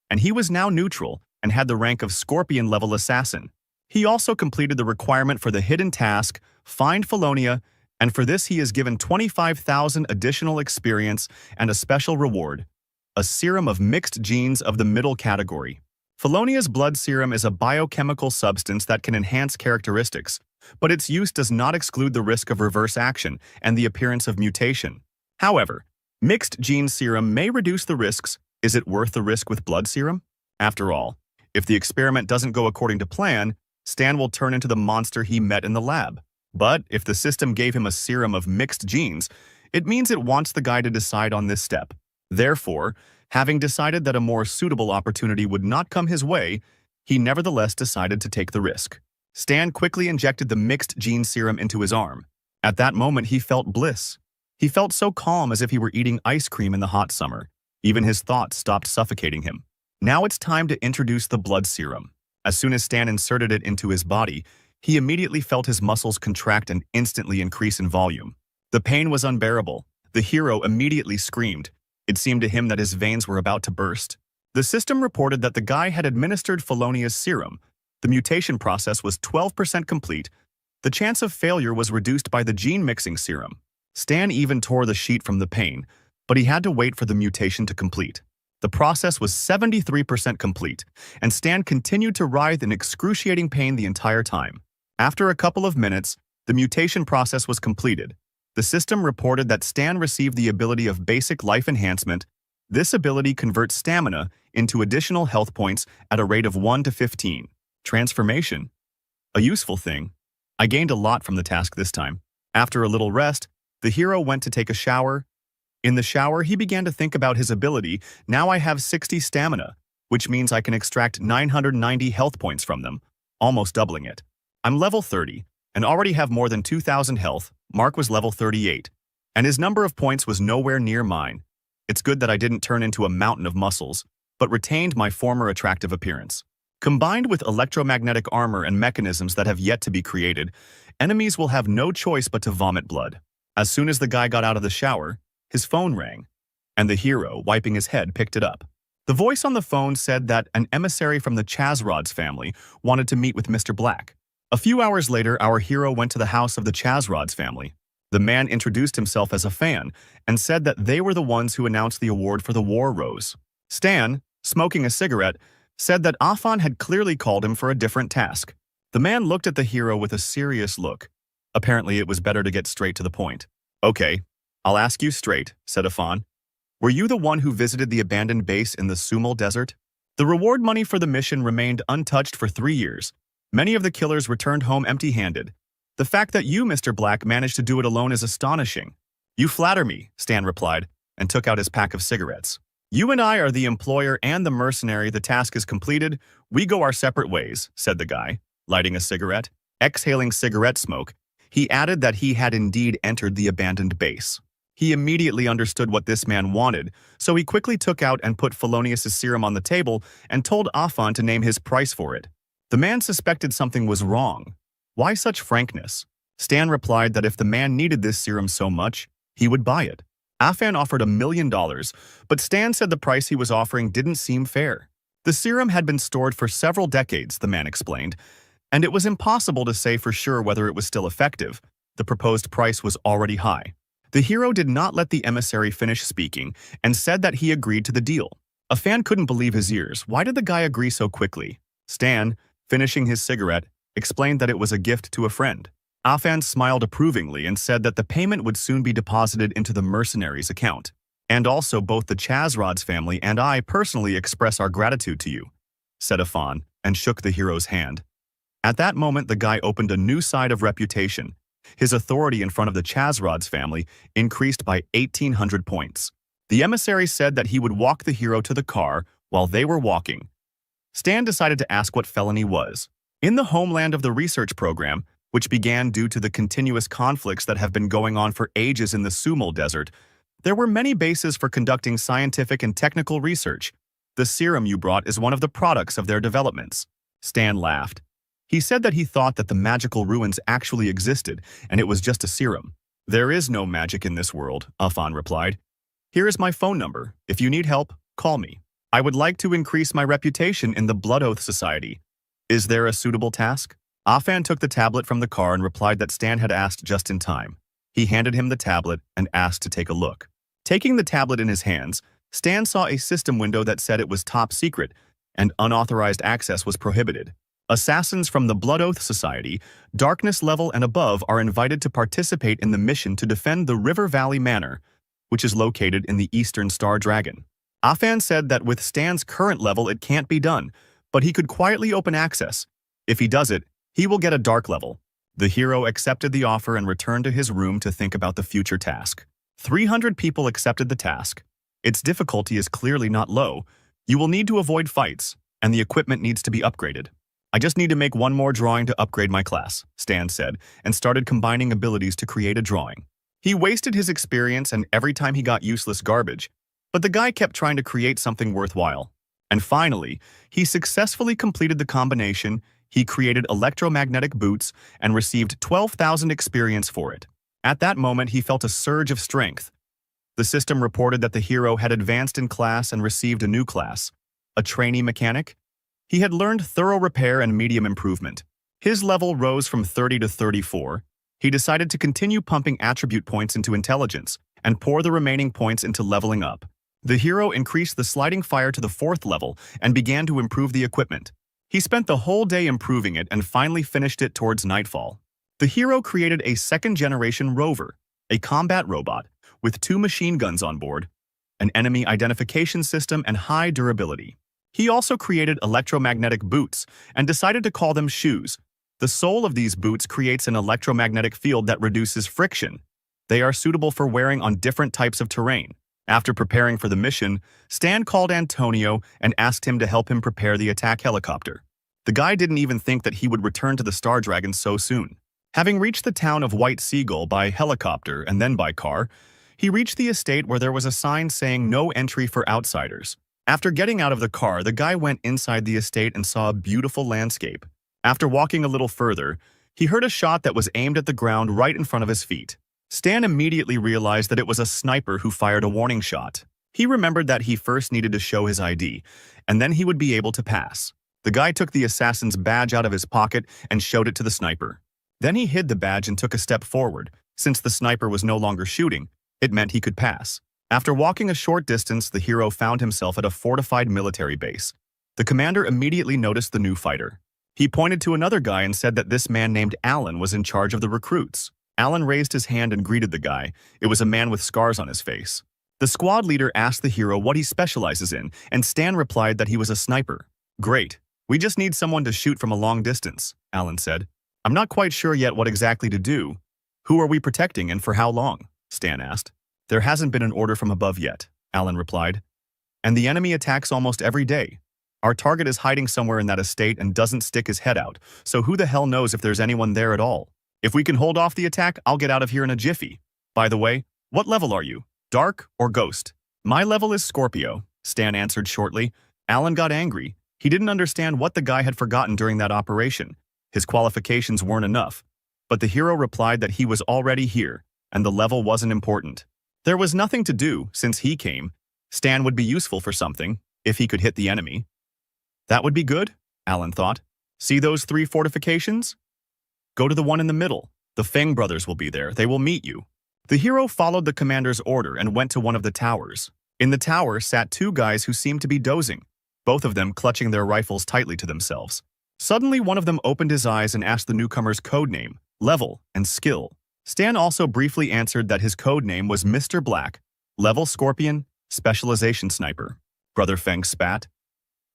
and he was now neutral and had the rank of Scorpion-level assassin. He also completed the requirement for the hidden task, Find Felonia, and for this he is given 25,000 additional experience and a special reward, a serum of mixed genes of the middle category. Felonia's blood serum is a biochemical substance that can enhance characteristics, but its use does not exclude the risk of reverse action and the appearance of mutation. However, mixed gene serum may reduce the risks. Is it worth the risk with blood serum? After all, if the experiment doesn't go according to plan, Stan will turn into the monster he met in the lab. But if the system gave him a serum of mixed genes, it means it wants the guy to decide on this step. Therefore, having decided that a more suitable opportunity would not come his way, he nevertheless decided to take the risk. Stan quickly injected the mixed gene serum into his arm. At that moment, he felt bliss. He felt so calm, as if he were eating ice cream in the hot summer. Even his thoughts stopped suffocating him. Now it's time to introduce the blood serum. As soon as Stan inserted it into his body, he immediately felt his muscles contract and instantly increase in volume. The pain was unbearable. The hero immediately screamed. It seemed to him that his veins were about to burst. The system reported that the guy had administered Felonia's serum. The mutation process was 12% complete. The chance of failure was reduced by the gene-mixing serum. Stan even tore the sheet from the pain, but he had to wait for the mutation to complete. The process was 73% complete, and Stan continued to writhe in excruciating pain the entire time. After a couple of minutes, the mutation process was completed. The system reported that Stan received the ability of Basic Life Enhancement. This ability converts stamina into additional health points at a rate of 1 to 15. Transformation. A useful thing. I gained a lot from the task this time. After a little rest, the hero went to take a shower. In the shower, he began to think about his ability. Now I have 60 stamina. which means I can extract 990 health points from them, almost doubling it. I'm level 30, and already have more than 2,000 health. Mark was level 38, and his number of points was nowhere near mine. It's good that I didn't turn into a mountain of muscles, but retained my former attractive appearance. Combined with electromagnetic armor and mechanisms that have yet to be created, enemies will have no choice but to vomit blood. As soon as the guy got out of the shower, his phone rang, and the hero, wiping his head, picked it up. The voice on the phone said that an emissary from the Chazrod's family wanted to meet with Mr. Black. A few hours later, our hero went to the house of the Chazrod's family. The man introduced himself as a fan and said that they were the ones who announced the award for the War Rose. Stan, smoking a cigarette, said that Afan had clearly called him for a different task. The man looked at the hero with a serious look. Apparently, it was better to get straight to the point. "Okay, I'll ask you straight," said Afan. "Were you the one who visited the abandoned base in the Sumal Desert?" The reward money for the mission remained untouched for 3 years. Many of the killers returned home empty-handed. The fact that you, Mr. Black, managed to do it alone is astonishing. "You flatter me," Stan replied, and took out his pack of cigarettes. "You and I are the employer and the mercenary. The task is completed. We go our separate ways," said the guy, lighting a cigarette. Exhaling cigarette smoke, he added that he had indeed entered the abandoned base. He immediately understood what this man wanted, so he quickly took out and put Felonius' serum on the table and told Afan to name his price for it. The man suspected something was wrong. Why such frankness? Stan replied that if the man needed this serum so much, he would buy it. Afan offered $1 million, but Stan said the price he was offering didn't seem fair. The serum had been stored for several decades, the man explained, and it was impossible to say for sure whether it was still effective. The proposed price was already high. The hero did not let the emissary finish speaking and said that he agreed to the deal. Afan couldn't believe his ears. Why did the guy agree so quickly? Stan, finishing his cigarette, explained that it was a gift to a friend. Afan smiled approvingly and said that the payment would soon be deposited into the mercenary's account. "And also both the Chazrod's family and I personally express our gratitude to you," said Afan, and shook the hero's hand. At that moment, the guy opened a new side of reputation. His authority in front of the Chazrod's family increased by 1,800 points. The emissary said that he would walk the hero to the car while they were walking. Stan decided to ask what felony was. In the homeland of the research program, which began due to the continuous conflicts that have been going on for ages in the Sumal Desert, there were many bases for conducting scientific and technical research. The serum you brought is one of the products of their developments. Stan laughed. He said that he thought that the magical ruins actually existed, and it was just a serum. "There is no magic in this world," Afan replied. "Here is my phone number. If you need help, call me. I would like to increase my reputation in the Blood Oath Society. Is there a suitable task?" Afan took the tablet from the car and replied that Stan had asked just in time. He handed him the tablet and asked to take a look. Taking the tablet in his hands, Stan saw a system window that said it was top secret and unauthorized access was prohibited. Assassins from the Blood Oath Society, darkness level and above, are invited to participate in the mission to defend the River Valley Manor, which is located in the Eastern Star Dragon. Afan said that with Stan's current level it can't be done, but he could quietly open access. If he does it, he will get a dark level. The hero accepted the offer and returned to his room to think about the future task. 300 people accepted the task. Its difficulty is clearly not low. You will need to avoid fights, and the equipment needs to be upgraded. "I just need to make one more drawing to upgrade my class," Stan said, and started combining abilities to create a drawing. He wasted his experience and every time he got useless garbage, but the guy kept trying to create something worthwhile. And finally, he successfully completed the combination. He created electromagnetic boots and received 12,000 experience for it. At that moment, he felt a surge of strength. The system reported that the hero had advanced in class and received a new class, a trainee mechanic. He had learned thorough repair and medium improvement. His level rose from 30 to 34. He decided to continue pumping attribute points into intelligence and pour the remaining points into leveling up. The hero increased the sliding fire to the 4th level and began to improve the equipment. He spent the whole day improving it and finally finished it towards nightfall. The hero created a 2nd-generation rover, a combat robot, with 2 machine guns on board, an enemy identification system, and high durability. He also created electromagnetic boots and decided to call them shoes. The sole of these boots creates an electromagnetic field that reduces friction. They are suitable for wearing on different types of terrain. After preparing for the mission, Stan called Antonio and asked him to help him prepare the attack helicopter. The guy didn't even think that he would return to the Star Dragon so soon. Having reached the town of White Seagull by helicopter and then by car, he reached the estate where there was a sign saying no entry for outsiders. After getting out of the car, the guy went inside the estate and saw a beautiful landscape. After walking a little further, he heard a shot that was aimed at the ground right in front of his feet. Stan immediately realized that it was a sniper who fired a warning shot. He remembered that he first needed to show his ID, and then he would be able to pass. The guy took the assassin's badge out of his pocket and showed it to the sniper. Then he hid the badge and took a step forward. Since the sniper was no longer shooting, it meant he could pass. After walking a short distance, the hero found himself at a fortified military base. The commander immediately noticed the new fighter. He pointed to another guy and said that this man named Alan was in charge of the recruits. Alan raised his hand and greeted the guy. It was a man with scars on his face. The squad leader asked the hero what he specializes in, and Stan replied that he was a sniper. "Great. We just need someone to shoot from a long distance," Alan said. "I'm not quite sure yet what exactly to do. Who are we protecting and for how long?" Stan asked. "There hasn't been an order from above yet," Alan replied. "And the enemy attacks almost every day. Our target is hiding somewhere in that estate and doesn't stick his head out, so who the hell knows if there's anyone there at all? If we can hold off the attack, I'll get out of here in a jiffy. By the way, what level are you? Dark or Ghost?" "My level is Scorpio," Stan answered shortly. Alan got angry. He didn't understand what the guy had forgotten during that operation. His qualifications weren't enough. But the hero replied that he was already here, and the level wasn't important. There was nothing to do since he came. Stan would be useful for something, if he could hit the enemy. That would be good, Alan thought. See those 3 fortifications? Go to the one in the middle. The Feng brothers will be there. They will meet you. The hero followed the commander's order and went to one of the towers. In the tower sat 2 guys who seemed to be dozing, both of them clutching their rifles tightly to themselves. Suddenly, one of them opened his eyes and asked the newcomer's code name, level, and skill. Stan also briefly answered that his code name was Mr. Black, level Scorpion, specialization Sniper. Brother Feng spat.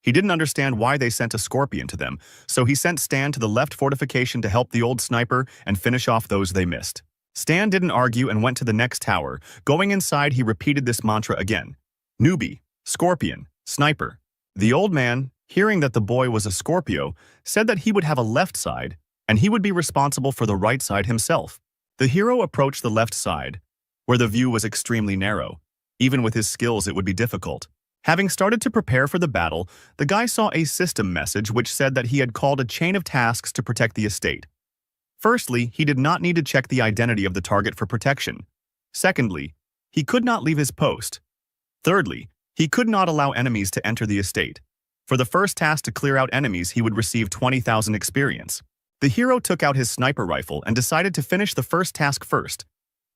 He didn't understand why they sent a Scorpion to them, so he sent Stan to the left fortification to help the old sniper and finish off those they missed. Stan didn't argue and went to the next tower. Going inside, he repeated this mantra again. Newbie, Scorpion, Sniper. The old man, hearing that the boy was a Scorpio, said that he would have a left side, and he would be responsible for the right side himself. The hero approached the left side, where the view was extremely narrow. Even with his skills, it would be difficult. Having started to prepare for the battle, the guy saw a system message which said that he had called a chain of tasks to protect the estate. Firstly, he did not need to check the identity of the target for protection. Secondly, he could not leave his post. Thirdly, he could not allow enemies to enter the estate. For the first task to clear out enemies, he would receive 20,000 experience. The hero took out his sniper rifle and decided to finish the first task first,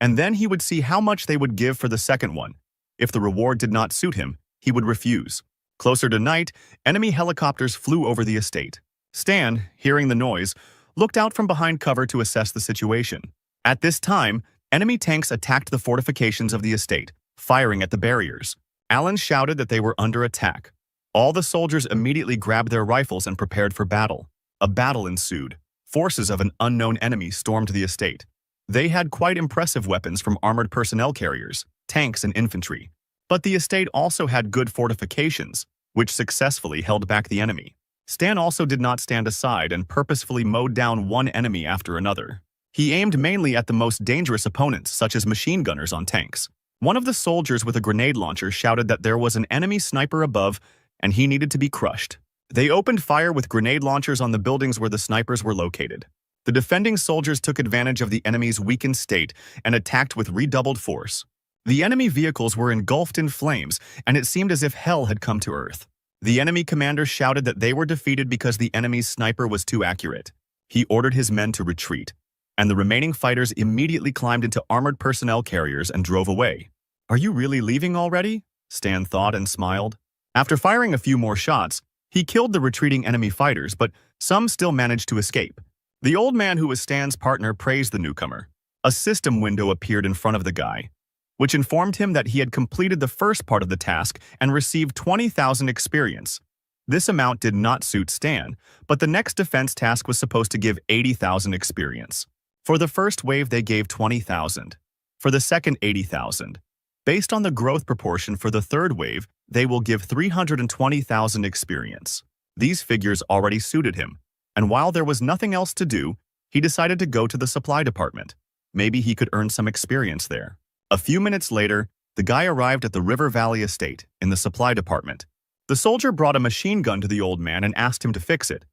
and then he would see how much they would give for the second one. If the reward did not suit him, he would refuse. Closer to night, enemy helicopters flew over the estate. Stan, hearing the noise, looked out from behind cover to assess the situation. At this time, enemy tanks attacked the fortifications of the estate, firing at the barriers. Alan shouted that they were under attack. All the soldiers immediately grabbed their rifles and prepared for battle. A battle ensued. Forces of an unknown enemy stormed the estate. They had quite impressive weapons from armored personnel carriers, tanks, and infantry. But the estate also had good fortifications, which successfully held back the enemy. Stan also did not stand aside and purposefully mowed down one enemy after another. He aimed mainly at the most dangerous opponents, such as machine gunners on tanks. One of the soldiers with a grenade launcher shouted that there was an enemy sniper above and he needed to be crushed. They opened fire with grenade launchers on the buildings where the snipers were located. The defending soldiers took advantage of the enemy's weakened state and attacked with redoubled force. The enemy vehicles were engulfed in flames, and it seemed as if hell had come to Earth. The enemy commander shouted that they were defeated because the enemy's sniper was too accurate. He ordered his men to retreat, and the remaining fighters immediately climbed into armored personnel carriers and drove away. "Are you really leaving already?" Stan thought and smiled. After firing a few more shots, he killed the retreating enemy fighters, but some still managed to escape. The old man who was Stan's partner praised the newcomer. A system window appeared in front of the guy, which informed him that he had completed the first part of the task and received 20,000 experience. This amount did not suit Stan, but the next defense task was supposed to give 80,000 experience. For the first wave, they gave 20,000. For the second, 80,000. Based on the growth proportion for the third wave, they will give 320,000 experience. These figures already suited him, and while there was nothing else to do, he decided to go to the supply department. Maybe he could earn some experience there. A few minutes later, the guy arrived at the River Valley estate in the supply department. The soldier brought a machine gun to the old man and asked him to fix it,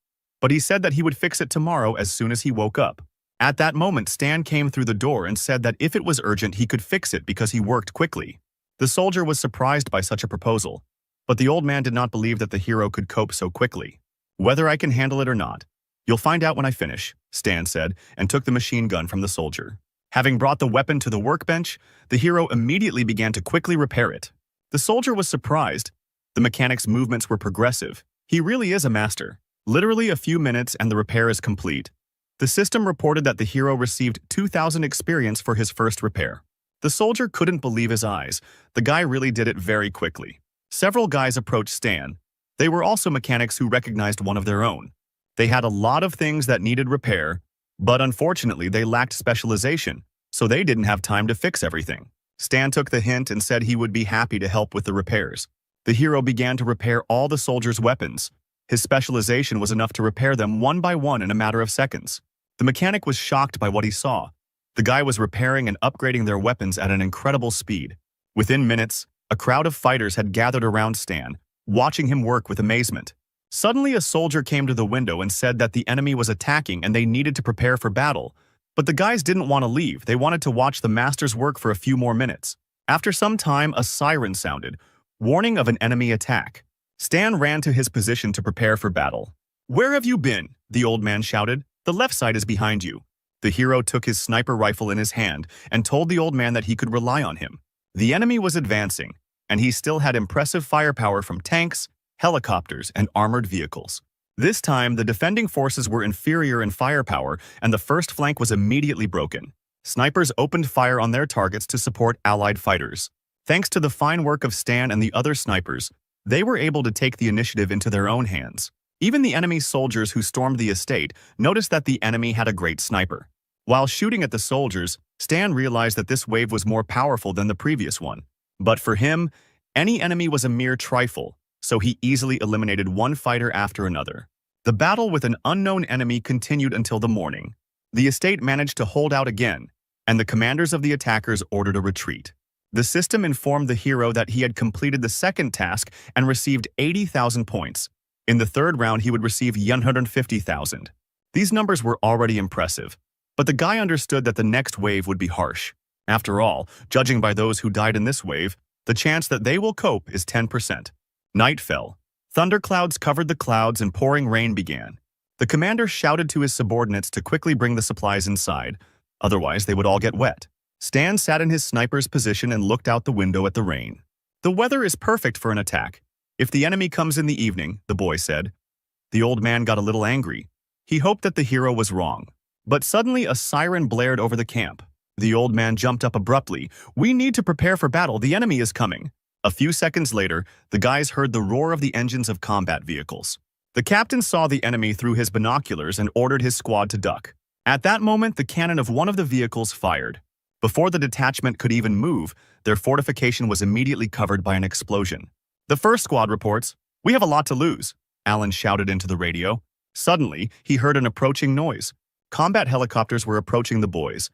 but he said that he would fix it tomorrow as soon as he woke up. At that moment, Stan came through the door and said that if it was urgent, he could fix it because he worked quickly. The soldier was surprised by such a proposal, but the old man did not believe that the hero could cope so quickly. "Whether I can handle it or not, you'll find out when I finish," Stan said, and took the machine gun from the soldier. Having brought the weapon to the workbench, the hero immediately began to quickly repair it. The soldier was surprised. The mechanic's movements were progressive. He really is a master. Literally a few minutes and the repair is complete. The system reported that the hero received 2,000 experience for his first repair. The soldier couldn't believe his eyes. The guy really did it very quickly. Several guys approached Stan. They were also mechanics who recognized one of their own. They had a lot of things that needed repair, but unfortunately they lacked specialization, so they didn't have time to fix everything. Stan took the hint and said he would be happy to help with the repairs. The hero began to repair all the soldiers' weapons. His specialization was enough to repair them one by one in a matter of seconds. The mechanic was shocked by what he saw. The guy was repairing and upgrading their weapons at an incredible speed. Within minutes, a crowd of fighters had gathered around Stan, watching him work with amazement. Suddenly, a soldier came to the window and said that the enemy was attacking and they needed to prepare for battle. But the guys didn't want to leave. They wanted to watch the master's work for a few more minutes. After some time, a siren sounded, warning of an enemy attack. Stan ran to his position to prepare for battle. "Where have you been?" the old man shouted. "The left side is behind you." The hero took his sniper rifle in his hand and told the old man that he could rely on him. The enemy was advancing, and he still had impressive firepower from tanks, helicopters, and armored vehicles. This time, the defending forces were inferior in firepower, and the first flank was immediately broken. Snipers opened fire on their targets to support allied fighters. Thanks to the fine work of Stan and the other snipers, they were able to take the initiative into their own hands. Even the enemy soldiers who stormed the estate noticed that the enemy had a great sniper. While shooting at the soldiers, Stan realized that this wave was more powerful than the previous one. But for him, any enemy was a mere trifle, so he easily eliminated one fighter after another. The battle with an unknown enemy continued until the morning. The estate managed to hold out again, and the commanders of the attackers ordered a retreat. The system informed the hero that he had completed the second task and received 80,000 points. In the third round, he would receive 150,000. These numbers were already impressive, but the guy understood that the next wave would be harsh. After all, judging by those who died in this wave, the chance that they will cope is 10%. Night fell. Thunderclouds covered the clouds and pouring rain began. The commander shouted to his subordinates to quickly bring the supplies inside, otherwise they would all get wet. Stan sat in his sniper's position and looked out the window at the rain. "The weather is perfect for an attack. If the enemy comes in the evening," the boy said. The old man got a little angry. He hoped that the hero was wrong. But suddenly a siren blared over the camp. The old man jumped up abruptly. "We need to prepare for battle. The enemy is coming." A few seconds later, the guys heard the roar of the engines of combat vehicles. The captain saw the enemy through his binoculars and ordered his squad to duck. At that moment, the cannon of one of the vehicles fired. Before the detachment could even move, their fortification was immediately covered by an explosion. "The first squad reports, 'We have a lot to lose,'" Alan shouted into the radio. Suddenly, he heard an approaching noise. Combat helicopters were approaching the boys.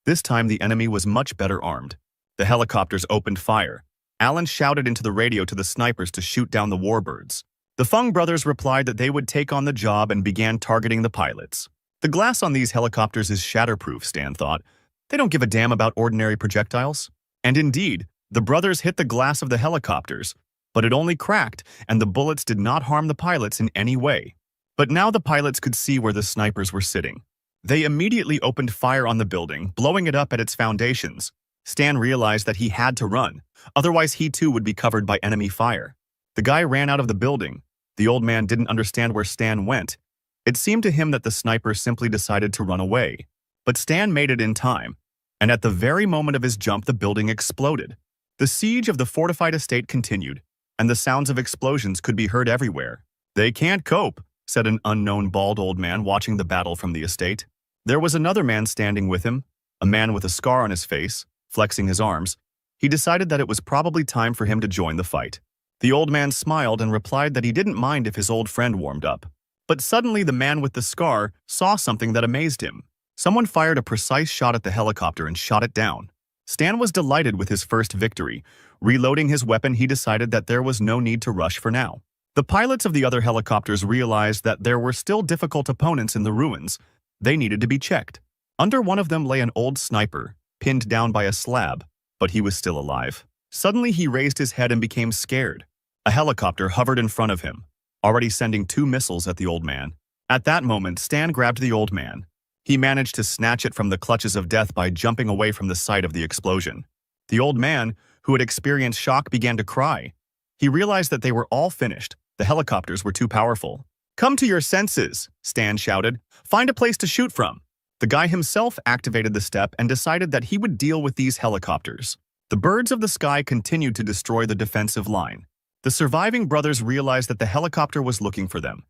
This time, the enemy was much better armed. The helicopters opened fire. Alan shouted into the radio to the snipers to shoot down the warbirds. The Fung brothers replied that they would take on the job and began targeting the pilots. "The glass on these helicopters is shatterproof," Stan thought. "They don't give a damn about ordinary projectiles." And indeed, the brothers hit the glass of the helicopters, but it only cracked, and the bullets did not harm the pilots in any way. But now the pilots could see where the snipers were sitting. They immediately opened fire on the building, blowing it up at its foundations. Stan realized that he had to run, otherwise he too would be covered by enemy fire. The guy ran out of the building. The old man didn't understand where Stan went. It seemed to him that the sniper simply decided to run away. But Stan made it in time, and at the very moment of his jump, the building exploded. The siege of the fortified estate continued, and the sounds of explosions could be heard everywhere. "They can't cope," said an unknown bald old man watching the battle from the estate. There was another man standing with him, a man with a scar on his face, flexing his arms. he decided that it was probably time for him to join the fight. The old man smiled and replied that he didn't mind if his old friend warmed up. But suddenly the man with the scar saw something that amazed him. Someone fired a precise shot at the helicopter and shot it down. Stan was delighted with his first victory. Reloading his weapon, he decided that there was no need to rush for now. The pilots of the other helicopters realized that there were still difficult opponents in the ruins. They needed to be checked. Under one of them lay an old sniper, pinned down by a slab, but he was still alive. Suddenly he raised his head and became scared. A helicopter hovered in front of him, already sending 2 missiles at the old man. At that moment, Stan grabbed the old man. He managed to snatch it from the clutches of death by jumping away from the site of the explosion. The old man, who had experienced shock, began to cry. He realized that they were all finished. The helicopters were too powerful. "Come to your senses," Stan shouted. "Find a place to shoot from." The guy himself activated the step and decided that he would deal with these helicopters. The birds of the sky continued to destroy the defensive line. The surviving brothers realized that the helicopter was looking for them.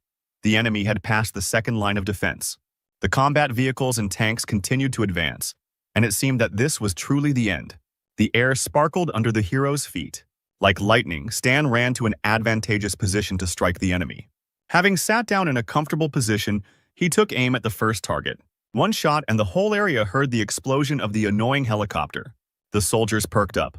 The enemy had passed the second line of defense. The combat vehicles and tanks continued to advance, and it seemed that this was truly the end. The air sparkled under the hero's feet. Like lightning, Stan ran to an advantageous position to strike the enemy. Having sat down in a comfortable position, he took aim at the first target. One shot and the whole area heard the explosion of the annoying helicopter. The soldiers perked up.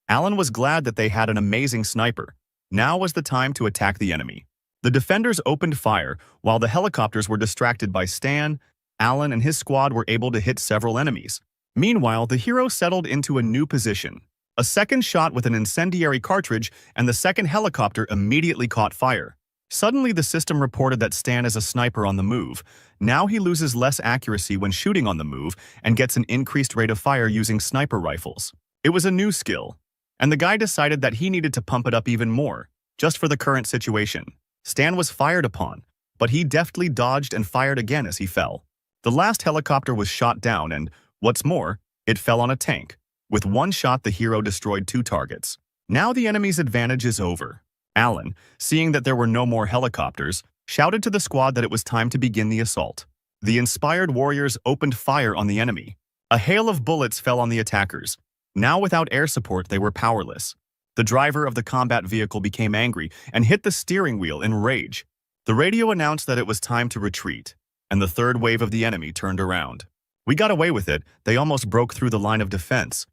Alan was glad that they had an amazing sniper. Now was the time to attack the enemy. The defenders opened fire, while the helicopters were distracted by Stan. Alan and his squad were able to hit several enemies. Meanwhile, the hero settled into a new position. A second shot with an incendiary cartridge, and the second helicopter immediately caught fire. Suddenly, the system reported that Stan is a sniper on the move. Now he loses less accuracy when shooting on the move and gets an increased rate of fire using sniper rifles. It was a new skill, and the guy decided that he needed to pump it up even more, just for the current situation. Stan was fired upon, but he deftly dodged and fired again as he fell. The last helicopter was shot down and, what's more, it fell on a tank. With one shot, the hero destroyed 2 targets. Now the enemy's advantage is over. Alan, seeing that there were no more helicopters, shouted to the squad that it was time to begin the assault. The inspired warriors opened fire on the enemy. A hail of bullets fell on the attackers. Now without air support, they were powerless. The driver of the combat vehicle became angry and hit the steering wheel in rage. The radio announced that it was time to retreat, and the third wave of the enemy turned around. "We got away with it. They almost broke through the line of defense.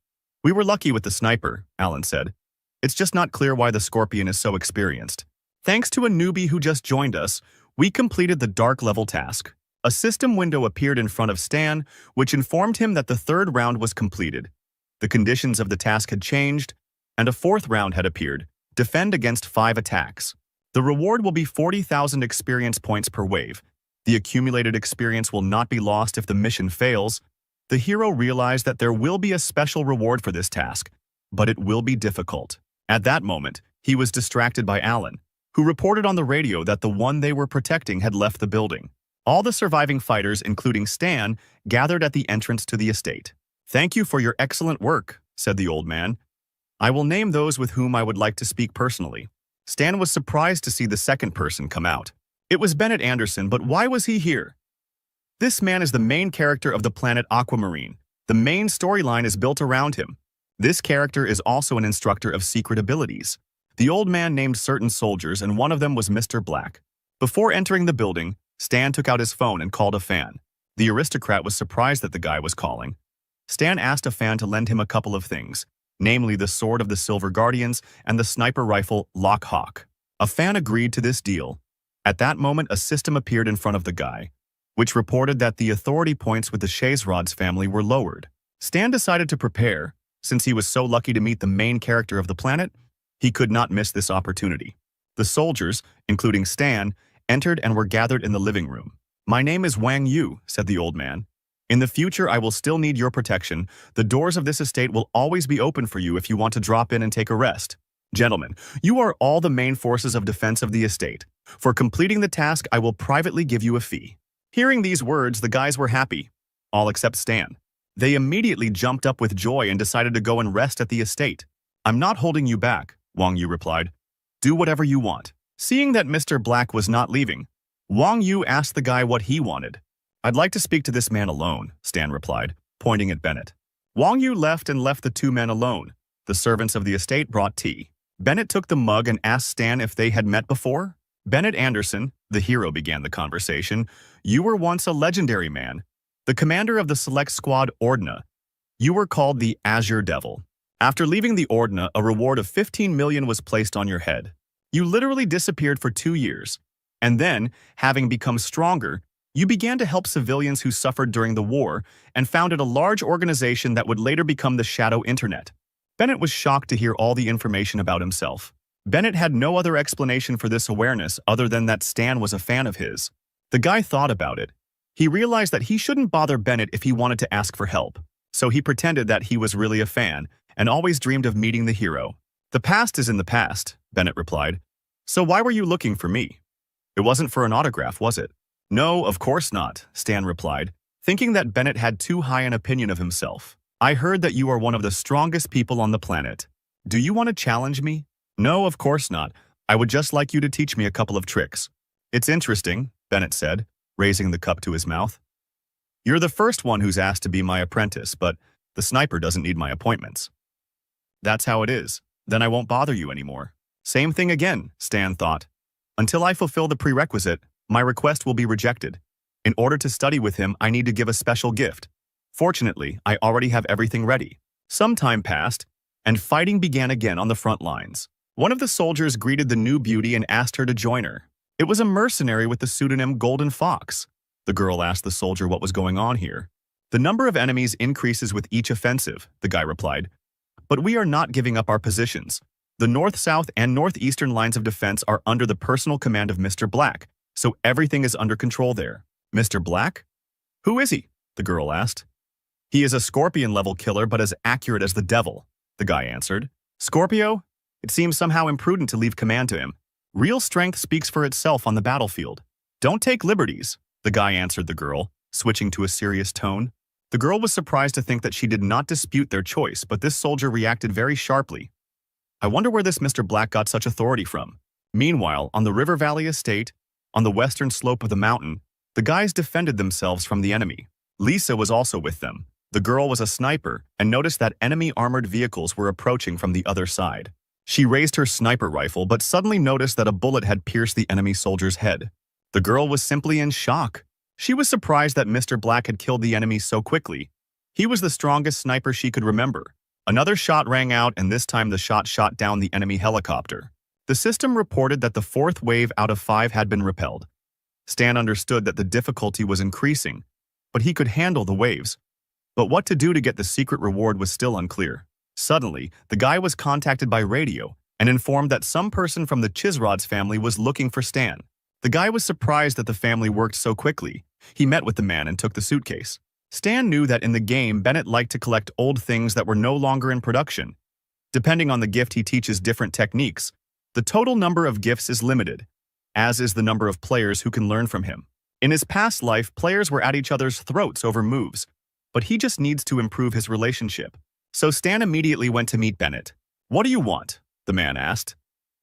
We were lucky with the sniper," Alan said. "It's just not clear why the Scorpion is so experienced. Thanks to a newbie who just joined us, we completed the dark level task." A system window appeared in front of Stan, which informed him that the 3rd round was completed. The conditions of the task had changed, and a 4th round had appeared. Defend against 5 attacks. The reward will be 40,000 experience points per wave. The accumulated experience will not be lost if the mission fails. The hero realized that there will be a special reward for this task, but it will be difficult. At that moment, he was distracted by Alan, who reported on the radio that the one they were protecting had left the building. All the surviving fighters, including Stan, gathered at the entrance to the estate. "Thank you for your excellent work," said the old man. "I will name those with whom I would like to speak personally." Stan was surprised to see the second person come out. It was Bennett Anderson, but why was he here? This man is the main character of the planet Aquamarine. The main storyline is built around him. This character is also an instructor of secret abilities. The old man named certain soldiers, and one of them was Mr. Black. Before entering the building, Stan took out his phone and called a fan. The aristocrat was surprised that the guy was calling. Stan asked a fan to lend him a couple of things, namely the sword of the Silver Guardians and the sniper rifle Lock Hawk. A fan agreed to this deal. At that moment, a system appeared in front of the guy, which reported that the authority points with the Shazerod's family were lowered. Stan decided to prepare. Since he was so lucky to meet the main character of the planet, he could not miss this opportunity. The soldiers, including Stan, entered and were gathered in the living room. "My name is Wang Yu," said the old man. "In the future, I will still need your protection. The doors of this estate will always be open for you if you want to drop in and take a rest. Gentlemen, you are all the main forces of defense of the estate. For completing the task, I will privately give you a fee." Hearing these words, the guys were happy, all except Stan. They immediately jumped up with joy and decided to go and rest at the estate. "I'm not holding you back," Wang Yu replied. "Do whatever you want." Seeing that Mr. Black was not leaving, Wang Yu asked the guy what he wanted. "I'd like to speak to this man alone," Stan replied, pointing at Bennett. Wang Yu left and left the 2 men alone. The servants of the estate brought tea. Bennett took the mug and asked Stan if they had met before. Bennett Anderson, the hero, began the conversation. You were once a legendary man, the commander of the select squad Ordna. You were called the Azure Devil. After leaving the Ordna, a reward of 15 million was placed on your head. You literally disappeared for 2 years. And then, having become stronger, you began to help civilians who suffered during the war and founded a large organization that would later become the Shadow Internet. Bennett was shocked to hear all the information about himself. Bennett had no other explanation for this awareness other than that Stan was a fan of his. The guy thought about it. He realized that he shouldn't bother Bennett if he wanted to ask for help. So he pretended that he was really a fan and always dreamed of meeting the hero. The past is in the past, Bennett replied. So why were you looking for me? It wasn't for an autograph, was it? No, of course not, Stan replied, thinking that Bennett had too high an opinion of himself. I heard that you are one of the strongest people on the planet. Do you want to challenge me? No, of course not. I would just like you to teach me a couple of tricks. It's interesting, Bennett said, raising the cup to his mouth. You're the first one who's asked to be my apprentice, but the sniper doesn't need my appointments. That's how it is. Then I won't bother you anymore. Same thing again, Stan thought. Until I fulfill the prerequisite, my request will be rejected. In order to study with him, I need to give a special gift. Fortunately, I already have everything ready. Some time passed, and fighting began again on the front lines. One of the soldiers greeted the new beauty and asked her to join her. It was a mercenary with the pseudonym Golden Fox. The girl asked the soldier what was going on here. The number of enemies increases with each offensive, the guy replied. But we are not giving up our positions. The north, south, and northeastern lines of defense are under the personal command of Mr. Black, so everything is under control there. Mr. Black? Who is he? The girl asked. He is a scorpion-level killer but as accurate as the devil, the guy answered. Scorpio? It seems somehow imprudent to leave command to him. Real strength speaks for itself on the battlefield. Don't take liberties, the guy answered the girl, switching to a serious tone. The girl was surprised to think that she did not dispute their choice, but this soldier reacted very sharply. I wonder where this Mr. Black got such authority from. Meanwhile, on the River Valley estate, on the western slope of the mountain, the guys defended themselves from the enemy. Lisa was also with them. The girl was a sniper and noticed that enemy armored vehicles were approaching from the other side. She raised her sniper rifle but suddenly noticed that a bullet had pierced the enemy soldier's head. The girl was simply in shock. She was surprised that Mr. Black had killed the enemy so quickly. He was the strongest sniper she could remember. Another shot rang out, and this time the shot shot down the enemy helicopter. The system reported that the 4th wave out of 5 had been repelled. Stan understood that the difficulty was increasing, but he could handle the waves. But what to do to get the secret reward was still unclear. Suddenly, the guy was contacted by radio and informed that some person from the Chisrod's family was looking for Stan. The guy was surprised that the family worked so quickly. He met with the man and took the suitcase. Stan knew that in the game, Bennett liked to collect old things that were no longer in production. Depending on the gift, he teaches different techniques. The total number of gifts is limited, as is the number of players who can learn from him. In his past life, players were at each other's throats over moves, but he just needs to improve his relationship. So Stan immediately went to meet Bennett. What do you want? The man asked.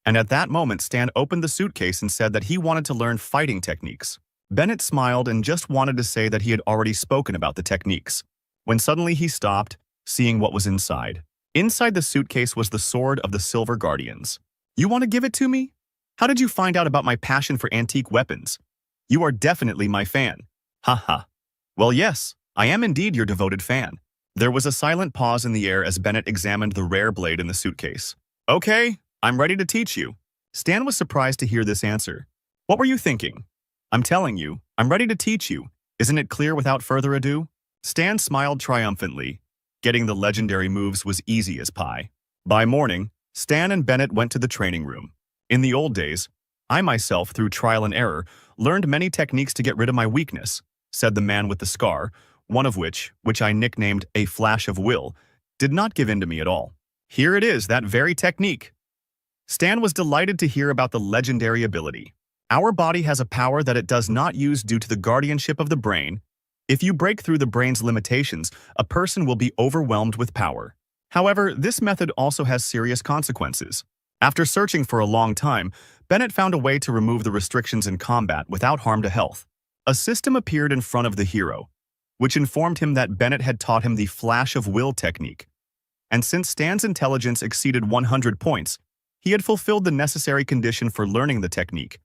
And at that moment, Stan opened the suitcase and said that he wanted to learn fighting techniques. Bennett smiled and just wanted to say that he had already spoken about the techniques, when suddenly he stopped, seeing what was inside. Inside the suitcase was the sword of the Silver Guardians. You want to give it to me? How did you find out about my passion for antique weapons? You are definitely my fan. Haha. Well, yes, I am indeed your devoted fan. There was a silent pause in the air as Bennett examined the rare blade in the suitcase. Okay, I'm ready to teach you. Stan was surprised to hear this answer. What were you thinking? I'm telling you, I'm ready to teach you. Isn't it clear without further ado? Stan smiled triumphantly. Getting the legendary moves was easy as pie. By morning, Stan and Bennett went to the training room. In the old days, I myself, through trial and error, learned many techniques to get rid of my weakness, said the man with the scar, one of which I nicknamed a flash of will, did not give in to me at all. Here it is, that very technique. Stan was delighted to hear about the legendary ability. Our body has a power that it does not use due to the guardianship of the brain. If you break through the brain's limitations, a person will be overwhelmed with power. However, this method also has serious consequences. After searching for a long time, Bennett found a way to remove the restrictions in combat without harm to health. A system appeared in front of the hero, which informed him that Bennett had taught him the flash of will technique. and since Stan's intelligence exceeded 100 points, he had fulfilled the necessary condition for learning the technique.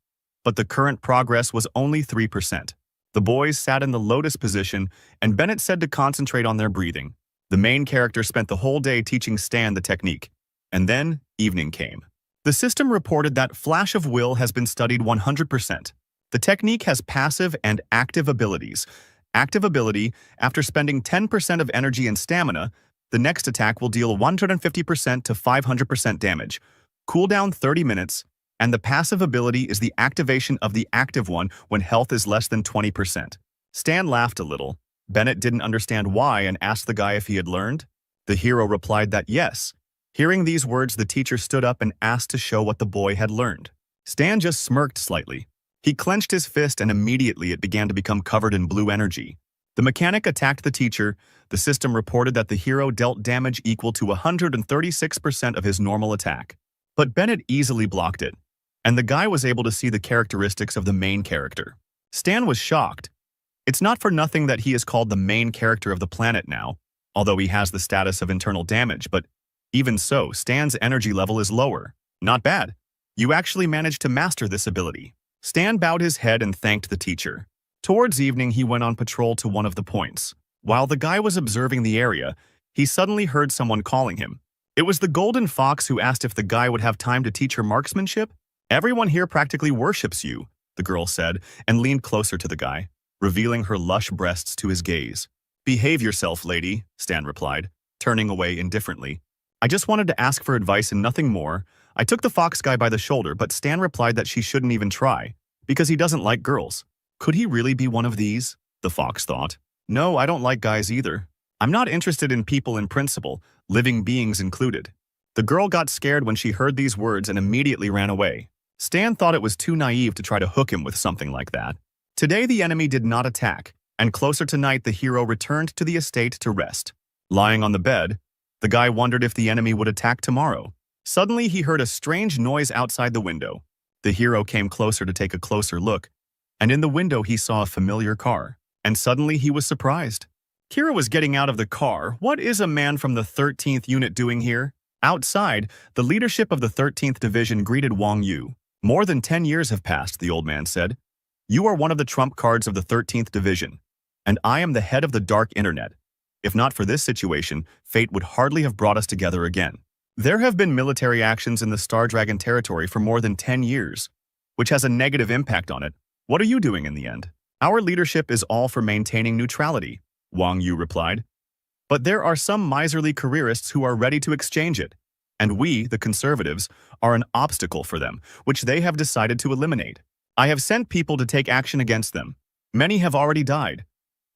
But the current progress was only 3%. The boys sat in the lotus position, and Bennett said to concentrate on their breathing. The main character spent the whole day teaching Stan the technique. And then, evening came. The system reported that Flash of Will has been studied 100%. The technique has passive and active abilities. Active ability, after spending 10% of energy and stamina, the next attack will deal 150% to 500% damage. Cooldown 30 minutes, and the passive ability is the activation of the active one when health is less than 20%. Stan laughed a little. Bennett didn't understand why and asked the guy if he had learned. The hero replied that yes. Hearing these words, the teacher stood up and asked to show what the boy had learned. Stan just smirked slightly. He clenched his fist and immediately it began to become covered in blue energy. The mechanic attacked the teacher. The system reported that the hero dealt damage equal to 136% of his normal attack. But Bennett easily blocked it, and the guy was able to see the characteristics of the main character. Stan was shocked. It's not for nothing that he is called the main character of the planet now, although he has the status of internal damage, but even so, Stan's energy level is lower. Not bad. You actually managed to master this ability. Stan bowed his head and thanked the teacher. Towards evening, he went on patrol to one of the points. While the guy was observing the area, he suddenly heard someone calling him. It was the Golden Fox who asked if the guy would have time to teach her marksmanship. "Everyone here practically worships you," the girl said, and leaned closer to the guy, revealing her lush breasts to his gaze. "Behave yourself, lady," Stan replied, turning away indifferently. "I just wanted to ask for advice and nothing more." I took the fox guy by the shoulder, but Stan replied that she shouldn't even try, because he doesn't like girls. Could he really be one of these? The fox thought. No, I don't like guys either. I'm not interested in people in principle, living beings included. The girl got scared when she heard these words and immediately ran away. Stan thought it was too naive to try to hook him with something like that. Today the enemy did not attack, and closer to night the hero returned to the estate to rest. Lying on the bed, the guy wondered if the enemy would attack tomorrow. Suddenly he heard a strange noise outside the window. The hero came closer to take a closer look, and in the window he saw a familiar car. And suddenly he was surprised. Kira was getting out of the car. What is a man from the 13th unit doing here? Outside, the leadership of the 13th Division greeted Wang Yu. More than 10 years have passed, the old man said. You are one of the trump cards of the 13th Division, and I am the head of the dark internet. If not for this situation, fate would hardly have brought us together again. There have been military actions in the Star Dragon territory for more than 10 years, which has a negative impact on it. What are you doing in the end? Our leadership is all for maintaining neutrality, Wang Yu replied. But there are some miserly careerists who are ready to exchange it, and we, the conservatives, are an obstacle for them, which they have decided to eliminate. I have sent people to take action against them. Many have already died.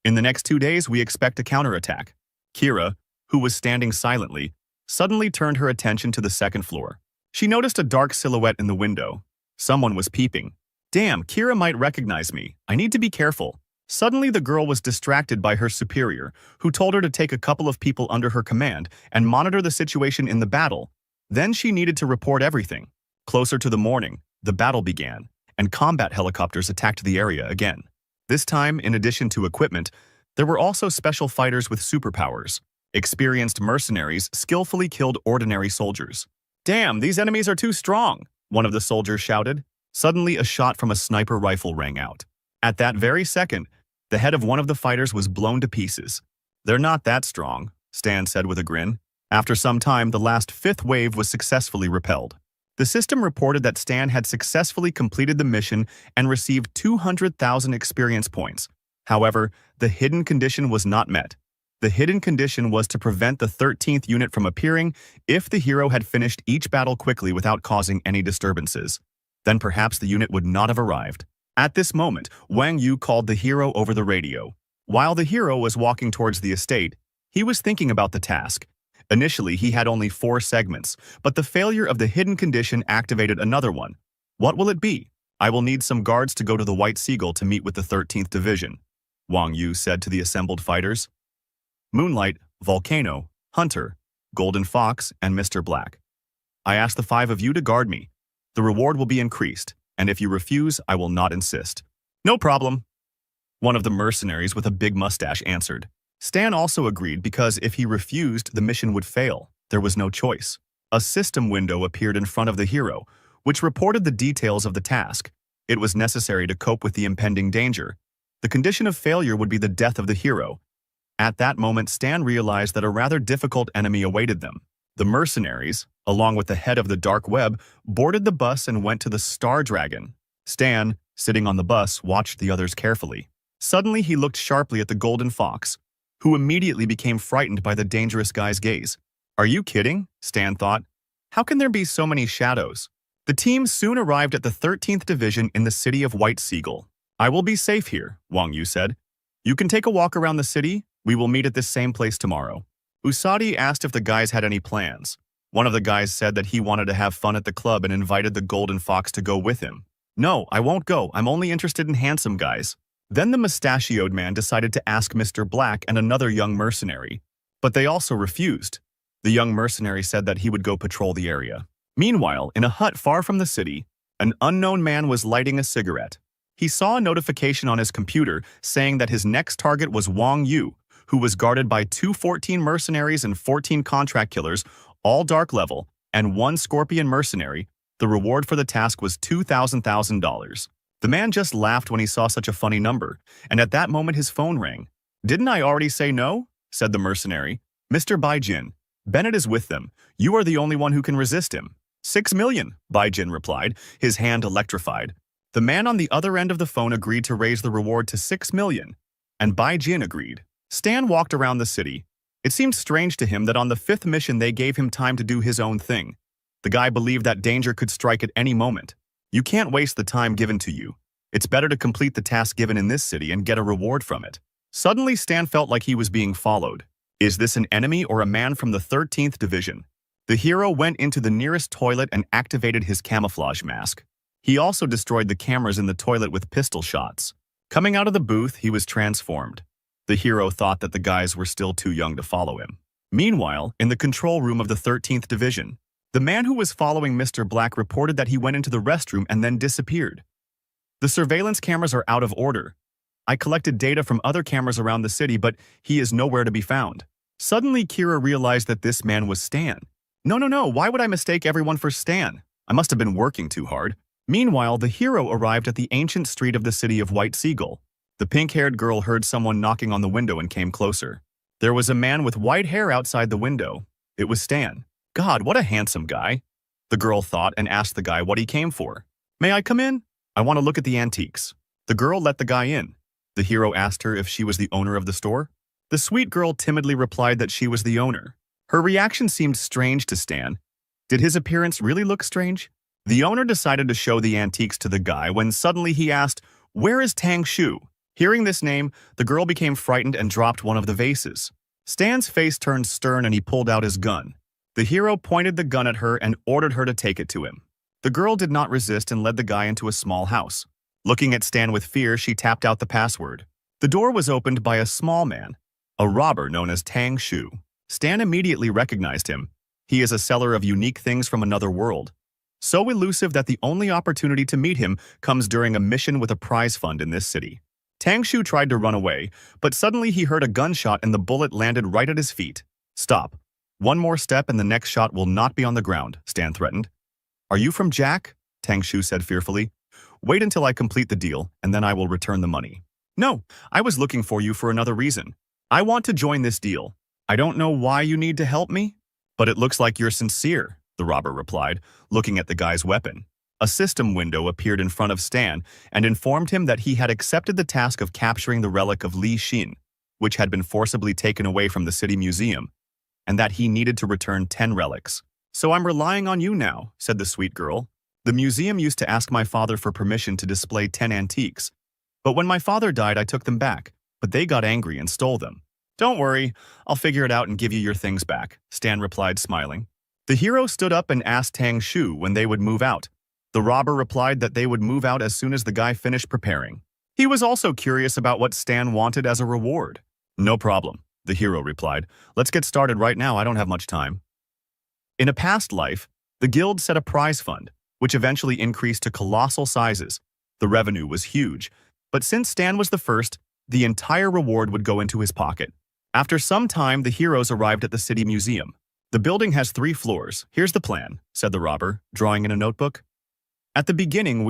In the next 2 days, we expect a counterattack. Kira, who was standing silently, suddenly turned her attention to the second floor. She noticed a dark silhouette in the window. Someone was peeping. Damn, Kira might recognize me. I need to be careful. Suddenly, the girl was distracted by her superior, who told her to take a couple of people under her command and monitor the situation in the battle. Then she needed to report everything. Closer to the morning, the battle began, and combat helicopters attacked the area again. This time, in addition to equipment, there were also special fighters with superpowers. Experienced mercenaries skillfully killed ordinary soldiers. Damn, these enemies are too strong, one of the soldiers shouted. Suddenly, a shot from a sniper rifle rang out. At that very second, the head of one of the fighters was blown to pieces. They're not that strong, Stan said with a grin. After some time, the last fifth wave was successfully repelled. The system reported that Stan had successfully completed the mission and received 200,000 experience points. However, the hidden condition was not met. The hidden condition was to prevent the 13th unit from appearing if the hero had finished each battle quickly without causing any disturbances. Then perhaps the unit would not have arrived. At this moment, Wang Yu called the hero over the radio. While the hero was walking towards the estate, he was thinking about the task. Initially, he had only 4 segments, but the failure of the hidden condition activated another one. What will it be? I will need some guards to go to the White Seagull to meet with the 13th Division, Wang Yu said to the assembled fighters. Moonlight, Volcano, Hunter, Golden Fox, and Mr. Black. I ask the 5 of you to guard me. The reward will be increased, and if you refuse, I will not insist. No problem, one of the mercenaries with a big mustache answered. Stan also agreed because if he refused, the mission would fail. there was no choice. A system window appeared in front of the hero, which reported the details of the task. It was necessary to cope with the impending danger. The condition of failure would be the death of the hero. At that moment, Stan realized that a rather difficult enemy awaited them. The mercenaries, along with the head of the dark web, boarded the bus and went to the Star Dragon. Stan, sitting on the bus, watched the others carefully. Suddenly, he looked sharply at the golden fox, who immediately became frightened by the dangerous guy's gaze. Are you kidding? Stan thought. How can there be so many shadows? The team soon arrived at the 13th Division in the city of White Seagull. I will be safe here, Wang Yu said. You can take a walk around the city. We will meet at this same place tomorrow. Usagi asked if the guys had any plans. One of the guys said that he wanted to have fun at the club and invited the golden fox to go with him. No, I won't go. I'm only interested in handsome guys. Then the mustachioed man decided to ask Mr. Black and another young mercenary, but they also refused. The young mercenary said that he would go patrol the area. Meanwhile, in a hut far from the city, an unknown man was lighting a cigarette. He saw a notification on his computer saying that his next target was Wang Yu, who was guarded by 214 mercenaries and 14 contract killers, all dark level, and 1 scorpion mercenary. The reward for the task was $2,000. The man just laughed when he saw such a funny number, and at that moment his phone rang. Didn't I already say no? Said the mercenary. Mr. Baijin, Bennett is with them. You are the only one who can resist him. 6 million, Baijin replied, his hand electrified. The man on the other end of the phone agreed to raise the reward to 6 million, and Baijin agreed. Stan walked around the city. It seemed strange to him that on the 5th mission they gave him time to do his own thing. The guy believed that danger could strike at any moment. You can't waste the time given to you. It's better to complete the task given in this city and get a reward from it. Suddenly, Stan felt like he was being followed. Is this an enemy or a man from the 13th Division? The hero went into the nearest toilet and activated his camouflage mask. He also destroyed the cameras in the toilet with pistol shots. Coming out of the booth, he was transformed. The hero thought that the guys were still too young to follow him. Meanwhile, in the control room of the 13th Division, the man who was following Mr. Black reported that he went into the restroom and then disappeared. The surveillance cameras are out of order. I collected data from other cameras around the city, but he is nowhere to be found. Suddenly, Kira realized that this man was Stan. No, why would I mistake everyone for Stan? I must have been working too hard. Meanwhile, the hero arrived at the ancient street of the city of White Seagull. The pink-haired girl heard someone knocking on the window and came closer. There was a man with white hair outside the window. It was Stan. God, what a handsome guy. The girl thought and asked the guy what he came for. May I come in? I want to look at the antiques. The girl let the guy in. The hero asked her if she was the owner of the store. The sweet girl timidly replied that she was the owner. Her reaction seemed strange to Stan. Did his appearance really look strange? The owner decided to show the antiques to the guy when suddenly he asked, "Where is Tang Shu?" Hearing this name, the girl became frightened and dropped one of the vases. Stan's face turned stern and he pulled out his gun. The hero pointed the gun at her and ordered her to take it to him. The girl did not resist and led the guy into a small house. Looking at Stan with fear, she tapped out the password. The door was opened by a small man, a robber known as Tang Shu. Stan immediately recognized him. He is a seller of unique things from another world. So elusive that the only opportunity to meet him comes during a mission with a prize fund in this city. Tang Shu tried to run away, but suddenly he heard a gunshot and the bullet landed right at his feet. Stop. One more step and the next shot will not be on the ground, Stan threatened. Are you from Jack? Tang Shu said fearfully. Wait until I complete the deal, and then I will return the money. No, I was looking for you for another reason. I want to join this deal. I don't know why you need to help me, but it looks like you're sincere, the robber replied, looking at the guy's weapon. A system window appeared in front of Stan and informed him that he had accepted the task of capturing the relic of Li Xin, which had been forcibly taken away from the city museum, and that he needed to return 10 relics. So I'm relying on you now, said the sweet girl. The museum used to ask my father for permission to display 10 antiques, but when my father died I took them back, but they got angry and stole them. Don't worry, I'll figure it out and give you your things back, Stan replied, smiling. The hero stood up and asked Tang Shu when they would move out. The robber replied that they would move out as soon as the guy finished preparing. He was also curious about what Stan wanted as a reward. No problem, the hero replied. Let's get started right now, I don't have much time. In a past life, the guild set a prize fund, which eventually increased to colossal sizes. The revenue was huge, but since Stan was the first, the entire reward would go into his pocket. After some time, the heroes arrived at the city museum. The building has 3 floors. Here's the plan, said the robber, drawing in a notebook. At the beginning,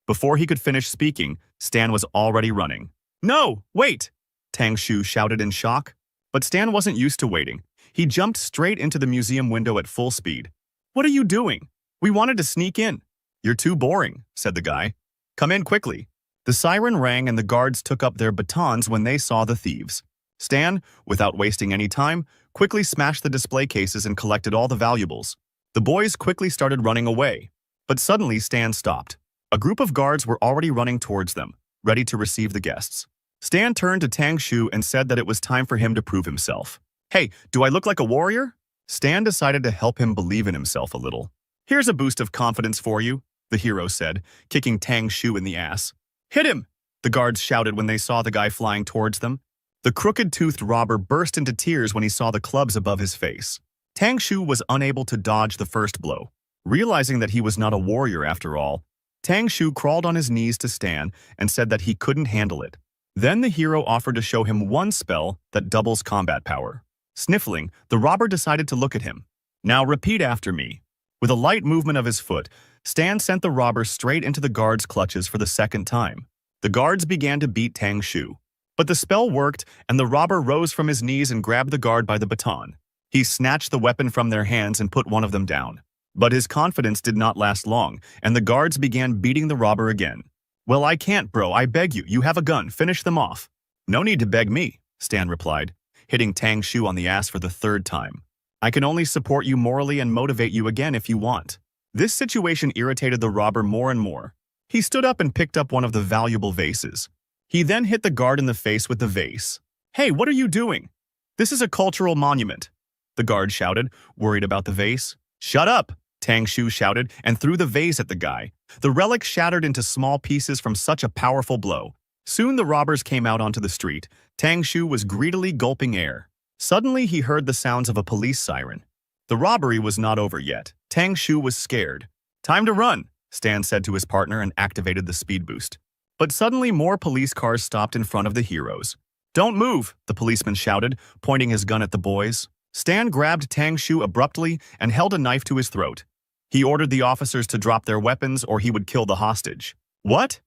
Before he could finish speaking, Stan was already running. No, wait! Tang Shu shouted in shock. But Stan wasn't used to waiting. He jumped straight into the museum window at full speed. What are you doing? We wanted to sneak in. You're too boring, said the guy. Come in quickly. The siren rang and the guards took up their batons when they saw the thieves. Stan, without wasting any time, quickly smashed the display cases and collected all the valuables. The boys quickly started running away. But suddenly Stan stopped. A group of guards were already running towards them, ready to receive the guests. Stan turned to Tang Shu and said that it was time for him to prove himself. Hey, do I look like a warrior? Stan decided to help him believe in himself a little. Here's a boost of confidence for you, the hero said, kicking Tang Shu in the ass. Hit him! The guards shouted when they saw the guy flying towards them. The crooked-toothed robber burst into tears when he saw the clubs above his face. Tang Shu was unable to dodge the first blow. Realizing that he was not a warrior after all, Tang Shu crawled on his knees to Stan and said that he couldn't handle it. Then the hero offered to show him one spell that doubles combat power. Sniffling, the robber decided to look at him. Now repeat after me. With a light movement of his foot, Stan sent the robber straight into the guards' clutches for the second time. The guards began to beat Tang Shu. But the spell worked, and the robber rose from his knees and grabbed the guard by the baton. He snatched the weapon from their hands and put one of them down. But his confidence did not last long, and the guards began beating the robber again. Well, I can't, bro. I beg you. You have a gun. Finish them off. No need to beg me, Stan replied, hitting Tang Shu on the ass for the third time. I can only support you morally and motivate you again if you want. This situation irritated the robber more and more. He stood up and picked up one of the valuable vases. He then hit the guard in the face with the vase. Hey, what are you doing? This is a cultural monument, the guard shouted, worried about the vase. Shut up, Tang Shu shouted and threw the vase at the guy. The relic shattered into small pieces from such a powerful blow. Soon the robbers came out onto the street. Tang Shu was greedily gulping air. Suddenly he heard the sounds of a police siren. The robbery was not over yet. Tang Shu was scared. Time to run, Stan said to his partner and activated the speed boost. But suddenly more police cars stopped in front of the heroes. Don't move, the policeman shouted, pointing his gun at the boys. Stan grabbed Tang Shu abruptly and held a knife to his throat. He ordered the officers to drop their weapons or he would kill the hostage. What?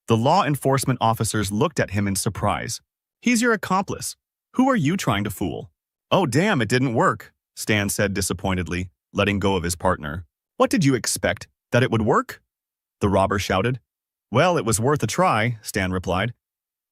The law enforcement officers looked at him in surprise. He's your accomplice. Who are you trying to fool? Oh damn, it didn't work, Stan said disappointedly, letting go of his partner. What did you expect? That it would work? The robber shouted. Well, it was worth a try, Stan replied.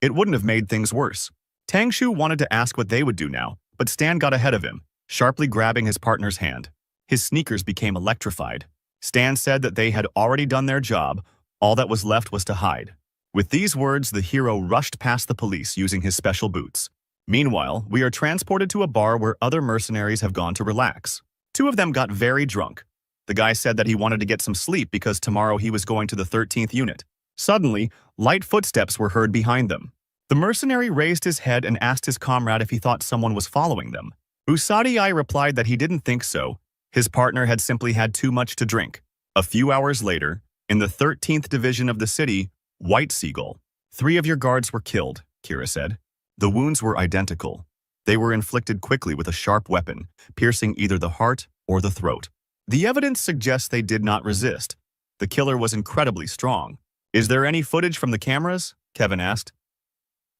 It wouldn't have made things worse. Tang Shu wanted to ask what they would do now, but Stan got ahead of him, sharply grabbing his partner's hand. His sneakers became electrified. Stan said that they had already done their job. All that was left was to hide. With these words, the hero rushed past the police using his special boots. Meanwhile, we are transported to a bar where other mercenaries have gone to relax. 2 of them got very drunk. The guy said that he wanted to get some sleep because tomorrow he was going to the 13th unit. Suddenly, light footsteps were heard behind them. The mercenary raised his head and asked his comrade if he thought someone was following them. Usadi replied that he didn't think so. His partner had simply had too much to drink. A few hours later, in the 13th division of the city, White Seagull. 3 of your guards were killed, Kira said. The wounds were identical. They were inflicted quickly with a sharp weapon, piercing either the heart or the throat. The evidence suggests they did not resist. The killer was incredibly strong. Is there any footage from the cameras? Kevin asked.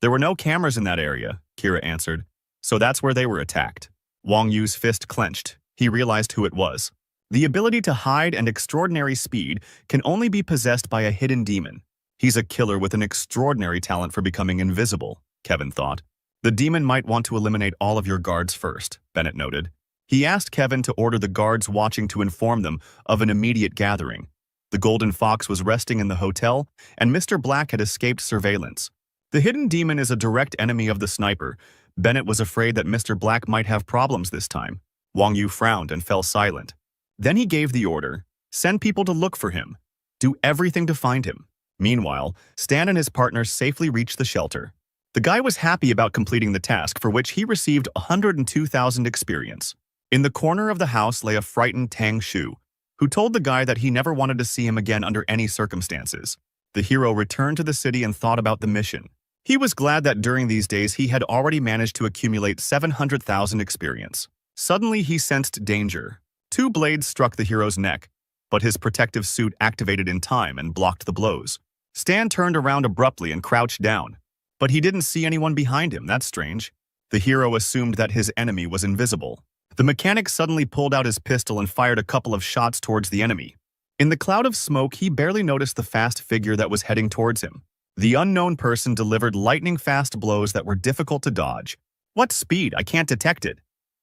There were no cameras in that area, Kira answered. So that's where they were attacked. Wang Yu's fist clenched. He realized who it was. The ability to hide and extraordinary speed can only be possessed by a hidden demon. He's a killer with an extraordinary talent for becoming invisible, Kevin thought. The demon might want to eliminate all of your guards first, Bennett noted. He asked Kevin to order the guards watching to inform them of an immediate gathering. The Golden Fox was resting in the hotel, and Mr. Black had escaped surveillance. The hidden demon is a direct enemy of the sniper. Bennett was afraid that Mr. Black might have problems this time. Wang Yu frowned and fell silent. Then he gave the order, send people to look for him. Do everything to find him. Meanwhile, Stan and his partner safely reached the shelter. The guy was happy about completing the task for which he received 102,000 experience. In the corner of the house lay a frightened Tang Shu, who told the guy that he never wanted to see him again under any circumstances. The hero returned to the city and thought about the mission. He was glad that during these days he had already managed to accumulate 700,000 experience. Suddenly, he sensed danger. Two blades struck the hero's neck, but his protective suit activated in time and blocked the blows. Stan turned around abruptly and crouched down, but he didn't see anyone behind him. That's strange. The hero assumed that his enemy was invisible. The mechanic suddenly pulled out his pistol and fired a couple of shots towards the enemy. In the cloud of smoke, he barely noticed the fast figure that was heading towards him. The unknown person delivered lightning-fast blows that were difficult to dodge. What speed? I can't detect it.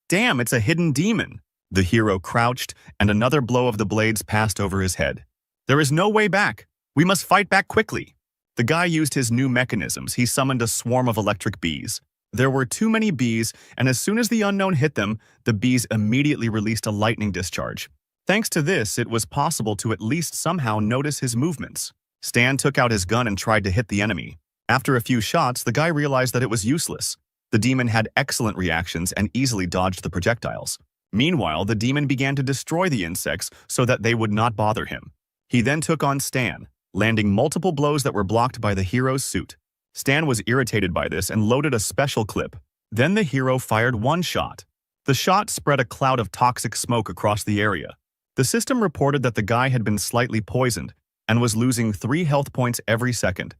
Damn, it's a hidden demon. The hero crouched, and another blow of the blades passed over his head. There is no way back. We must fight back quickly. The guy used his new mechanisms. He summoned a swarm of electric bees. There were too many bees, and as soon as the unknown hit them, the bees immediately released a lightning discharge. Thanks to this, it was possible to at least somehow notice his movements. Stan took out his gun and tried to hit the enemy. After a few shots, the guy realized that it was useless. The demon had excellent reactions and easily dodged the projectiles. Meanwhile, the demon began to destroy the insects so that they would not bother him. He then took on Stan, landing multiple blows that were blocked by the hero's suit. Stan was irritated by this and loaded a special clip. Then the hero fired one shot. The shot spread a cloud of toxic smoke across the area. The system reported that the guy had been slightly poisoned and was losing 3 health points every second.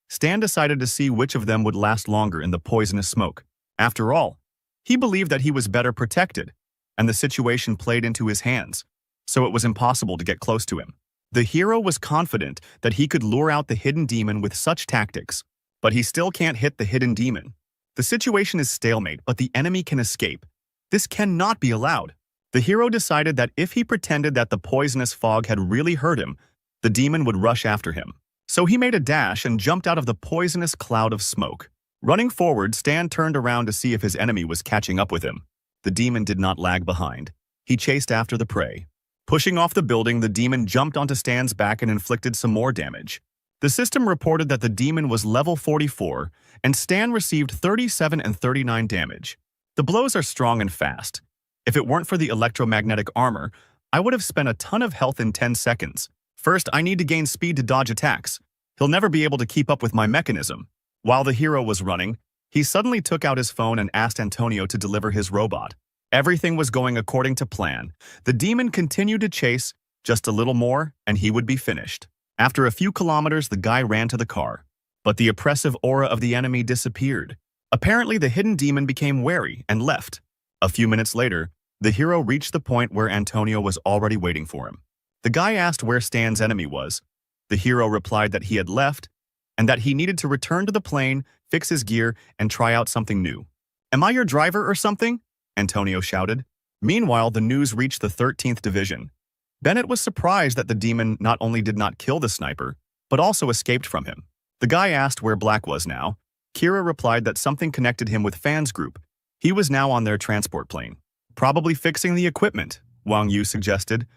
Stan decided to see which of them would last longer in the poisonous smoke. After all, he believed that he was better protected, and the situation played into his hands, so it was impossible to get close to him. The hero was confident that he could lure out the hidden demon with such tactics, but he still can't hit the hidden demon. The situation is stalemate, but the enemy can escape. This cannot be allowed. The hero decided that if he pretended that the poisonous fog had really hurt him, the demon would rush after him. So he made a dash and jumped out of the poisonous cloud of smoke. Running forward, Stan turned around to see if his enemy was catching up with him. The demon did not lag behind. He chased after the prey. Pushing off the building, the demon jumped onto Stan's back and inflicted some more damage. The system reported that the demon was level 44, and Stan received 37 and 39 damage. The blows are strong and fast. If it weren't for the electromagnetic armor, I would have spent a ton of health in 10 seconds. First, I need to gain speed to dodge attacks. He'll never be able to keep up with my mechanism. While the hero was running, he suddenly took out his phone and asked Antonio to deliver his robot. Everything was going according to plan. The demon continued to chase, just a little more, and he would be finished. After a few kilometers, the guy ran to the car. But the oppressive aura of the enemy disappeared. Apparently, the hidden demon became wary and left. A few minutes later, the hero reached the point where Antonio was already waiting for him. The guy asked where Stan's enemy was. The hero replied that he had left and that he needed to return to the plane, fix his gear, and try out something new. "Am I your driver or something?" Antonio shouted. Meanwhile, the news reached the 13th Division. Bennett was surprised that the demon not only did not kill the sniper, but also escaped from him. The guy asked where Black was now. Kira replied that something connected him with Fan's group. He was now on their transport plane. "Probably fixing the equipment," Wang Yu suggested.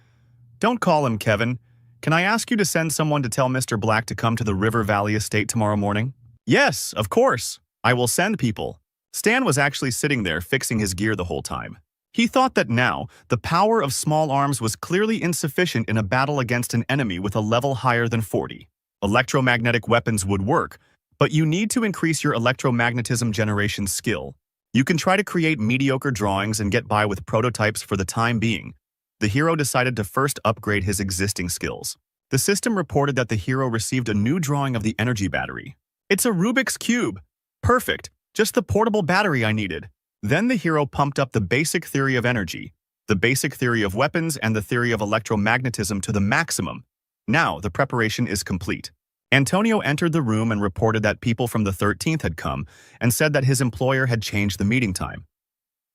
"Don't call him, Kevin. Can I ask you to send someone to tell Mr. Black to come to the River Valley estate tomorrow morning?" "Yes, of course. I will send people." Stan was actually sitting there fixing his gear the whole time. He thought that now, the power of small arms was clearly insufficient in a battle against an enemy with a level higher than 40. Electromagnetic weapons would work, but you need to increase your electromagnetism generation skill. You can try to create mediocre drawings and get by with prototypes for the time being. The hero decided to first upgrade his existing skills. The system reported that the hero received a new drawing of the energy battery. "It's a Rubik's Cube. Perfect. Just the portable battery I needed." Then the hero pumped up the basic theory of energy, the basic theory of weapons, and the theory of electromagnetism to the maximum. Now the preparation is complete. Antonio entered the room and reported that people from the 13th had come and said that his employer had changed the meeting time.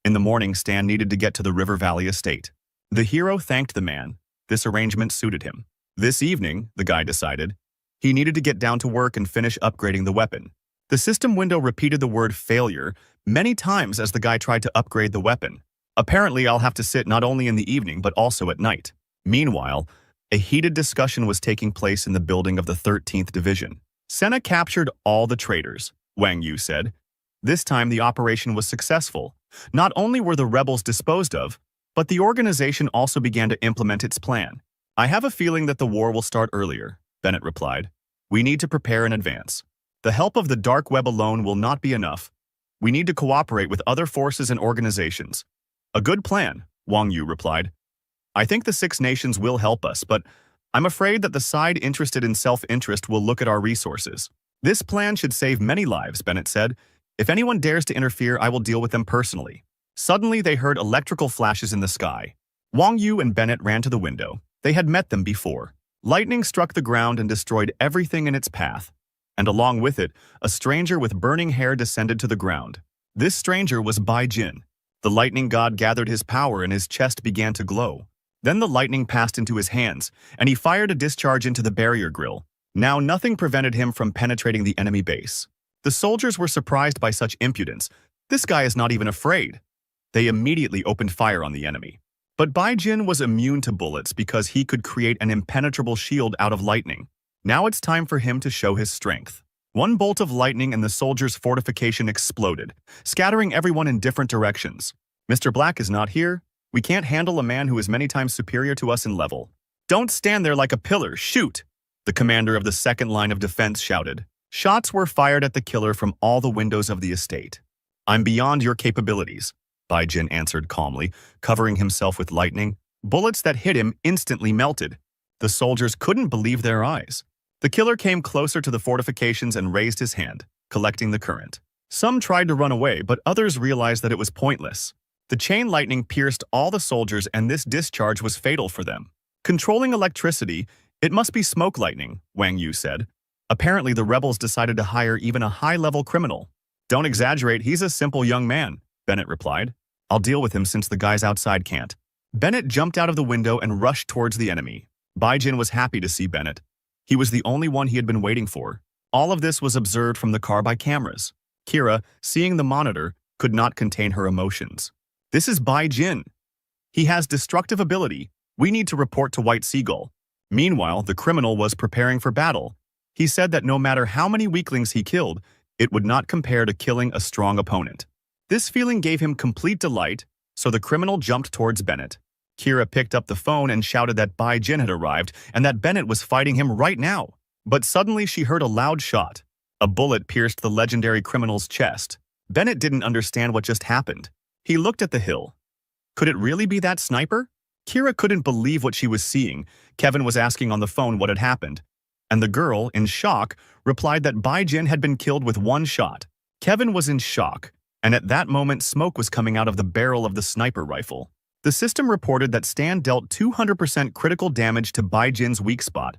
In the morning, Stan needed to get to the River Valley estate. The hero thanked the man. This arrangement suited him. This evening, the guy decided, he needed to get down to work and finish upgrading the weapon. The system window repeated the word failure many times as the guy tried to upgrade the weapon. "Apparently, I'll have to sit not only in the evening but also at night." Meanwhile, a heated discussion was taking place in the building of the 13th Division. "Senna captured all the traitors," Wang Yu said. This time the operation was successful. Not only were the rebels disposed of, but the organization also began to implement its plan. "I have a feeling that the war will start earlier," Bennett replied. "We need to prepare in advance. The help of the dark web alone will not be enough. We need to cooperate with other forces and organizations. A good plan, Wang Yu replied. I think the Six Nations will help us, but I'm afraid that the side interested in self-interest will look at our resources. This plan should save many lives, Bennett said. If anyone dares to interfere, I will deal with them personally. Suddenly, they heard electrical flashes in the sky. Wang Yu and Bennett ran to the window. They had met them before. Lightning struck the ground and destroyed everything in its path. And along with it, a stranger with burning hair descended to the ground. This stranger was Bai Jin. The lightning god gathered his power and his chest began to glow. Then the lightning passed into his hands, and he fired a discharge into the barrier grill. Now nothing prevented him from penetrating the enemy base. The soldiers were surprised by such impudence. This guy is not even afraid. They immediately opened fire on the enemy. But Bai Jin was immune to bullets because he could create an impenetrable shield out of lightning. Now it's time for him to show his strength. One bolt of lightning and the soldiers' fortification exploded, scattering everyone in different directions. Mr. Black is not here. We can't handle a man who is many times superior to us in level. Don't stand there like a pillar, shoot! The commander of the second line of defense shouted. Shots were fired at the killer from all the windows of the estate. I'm beyond your capabilities, Bai Jin answered calmly, covering himself with lightning. Bullets that hit him instantly melted. The soldiers couldn't believe their eyes. The killer came closer to the fortifications and raised his hand, collecting the current. Some tried to run away, but others realized that it was pointless. The chain lightning pierced all the soldiers and this discharge was fatal for them. Controlling electricity, it must be smoke lightning, Wang Yu said. Apparently the rebels decided to hire even a high-level criminal. Don't exaggerate, he's a simple young man, Bennett replied. I'll deal with him since the guys outside can't. Bennett jumped out of the window and rushed towards the enemy. Bai Jin was happy to see Bennett. He was the only one he had been waiting for. All of this was observed from the car by cameras. Kira, seeing the monitor, could not contain her emotions. This is Bai Jin. He has destructive ability. We need to report to White Seagull. Meanwhile, the criminal was preparing for battle. He said that no matter how many weaklings he killed, it would not compare to killing a strong opponent. This feeling gave him complete delight, so the criminal jumped towards Bennett. Kira picked up the phone and shouted that Bai Jin had arrived and that Bennett was fighting him right now. But suddenly she heard a loud shot. A bullet pierced the legendary criminal's chest. Bennett didn't understand what just happened. He looked at the hill. Could it really be that sniper? Kira couldn't believe what she was seeing. Kevin was asking on the phone what had happened. And the girl, in shock, replied that Bai Jin had been killed with one shot. Kevin was in shock, and at that moment smoke was coming out of the barrel of the sniper rifle. The system reported that Stan dealt 200% critical damage to Bai Jin's weak spot,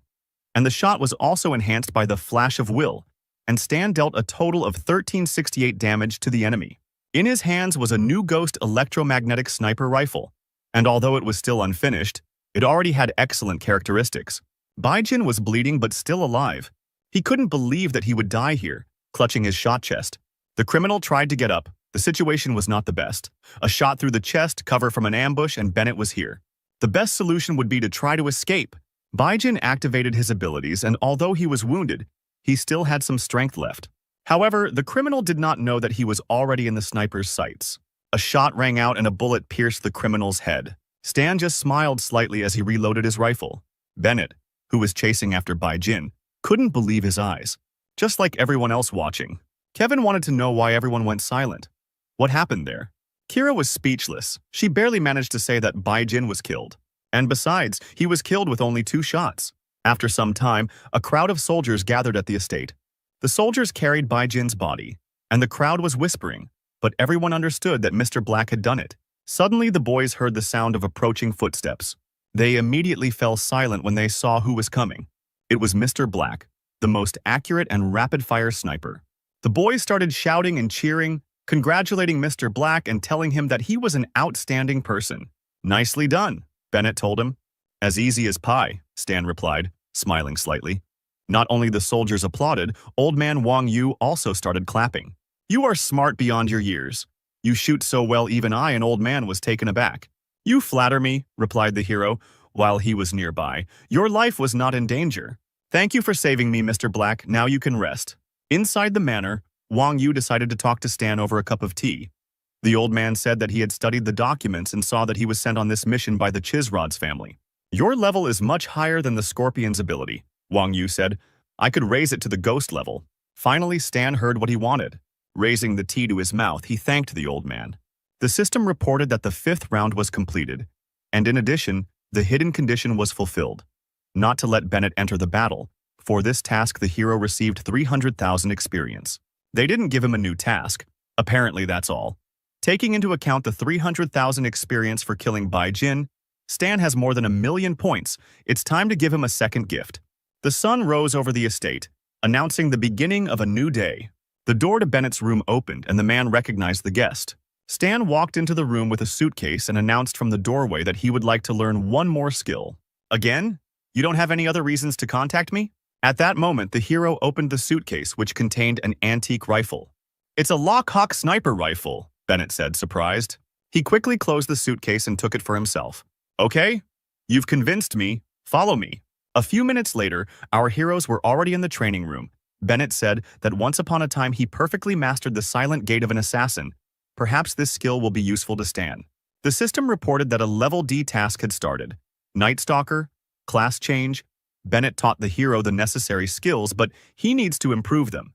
and the shot was also enhanced by the flash of will, and Stan dealt a total of 1368 damage to the enemy. In his hands was a new Ghost electromagnetic sniper rifle, and although it was still unfinished, it already had excellent characteristics. Bai Jin was bleeding but still alive. He couldn't believe that he would die here, clutching his shot chest. The criminal tried to get up. The situation was not the best. A shot through the chest, cover from an ambush, and Bennett was here. The best solution would be to try to escape. Bai Jin activated his abilities, and although he was wounded, he still had some strength left. However, the criminal did not know that he was already in the sniper's sights. A shot rang out and a bullet pierced the criminal's head. Stan just smiled slightly as he reloaded his rifle. Bennett, who was chasing after Bai Jin, couldn't believe his eyes. Just like everyone else watching, Kevin wanted to know why everyone went silent. What happened there? Kira was speechless. She barely managed to say that Bai Jin was killed. And besides, he was killed with only 2 shots. After some time, a crowd of soldiers gathered at the estate. The soldiers carried Bai Jin's body, and the crowd was whispering, but everyone understood that Mr. Black had done it. Suddenly, the boys heard the sound of approaching footsteps. They immediately fell silent when they saw who was coming. It was Mr. Black, the most accurate and rapid-fire sniper. The boys started shouting and cheering, congratulating Mr. Black and telling him that he was an outstanding person. Nicely done, Bennett told him. As easy as pie, Stan replied, smiling slightly. Not only the soldiers applauded, old man Wang Yu also started clapping. You are smart beyond your years. You shoot so well even I, an old man, was taken aback. You flatter me, replied the hero, while he was nearby. Your life was not in danger. Thank you for saving me, Mr. Black. Now you can rest. Inside the manor, Wang Yu decided to talk to Stan over a cup of tea. The old man said that he had studied the documents and saw that he was sent on this mission by the Chisrod's family. Your level is much higher than the Scorpion's ability, Wang Yu said. I could raise it to the ghost level. Finally, Stan heard what he wanted. Raising the tea to his mouth, he thanked the old man. The system reported that the 5th round was completed, and in addition, the hidden condition was fulfilled. Not to let Bennett enter the battle. For this task, the hero received 300,000 experience. They didn't give him a new task. Apparently, that's all. Taking into account the 300,000 experience for killing Bai Jin, Stan has more than 1,000,000 points. It's time to give him a second gift. The sun rose over the estate, announcing the beginning of a new day. The door to Bennett's room opened, and the man recognized the guest. Stan walked into the room with a suitcase and announced from the doorway that he would like to learn one more skill. Again? You don't have any other reasons to contact me? At that moment, the hero opened the suitcase, which contained an antique rifle. It's a Lockhawk sniper rifle, Bennett said, surprised. He quickly closed the suitcase and took it for himself. Okay, you've convinced me. Follow me. A few minutes later, our heroes were already in the training room. Bennett said that once upon a time he perfectly mastered the silent gait of an assassin. Perhaps this skill will be useful to Stan. The system reported that a level D task had started. Night Stalker, class change. Bennett taught the hero the necessary skills, but he needs to improve them.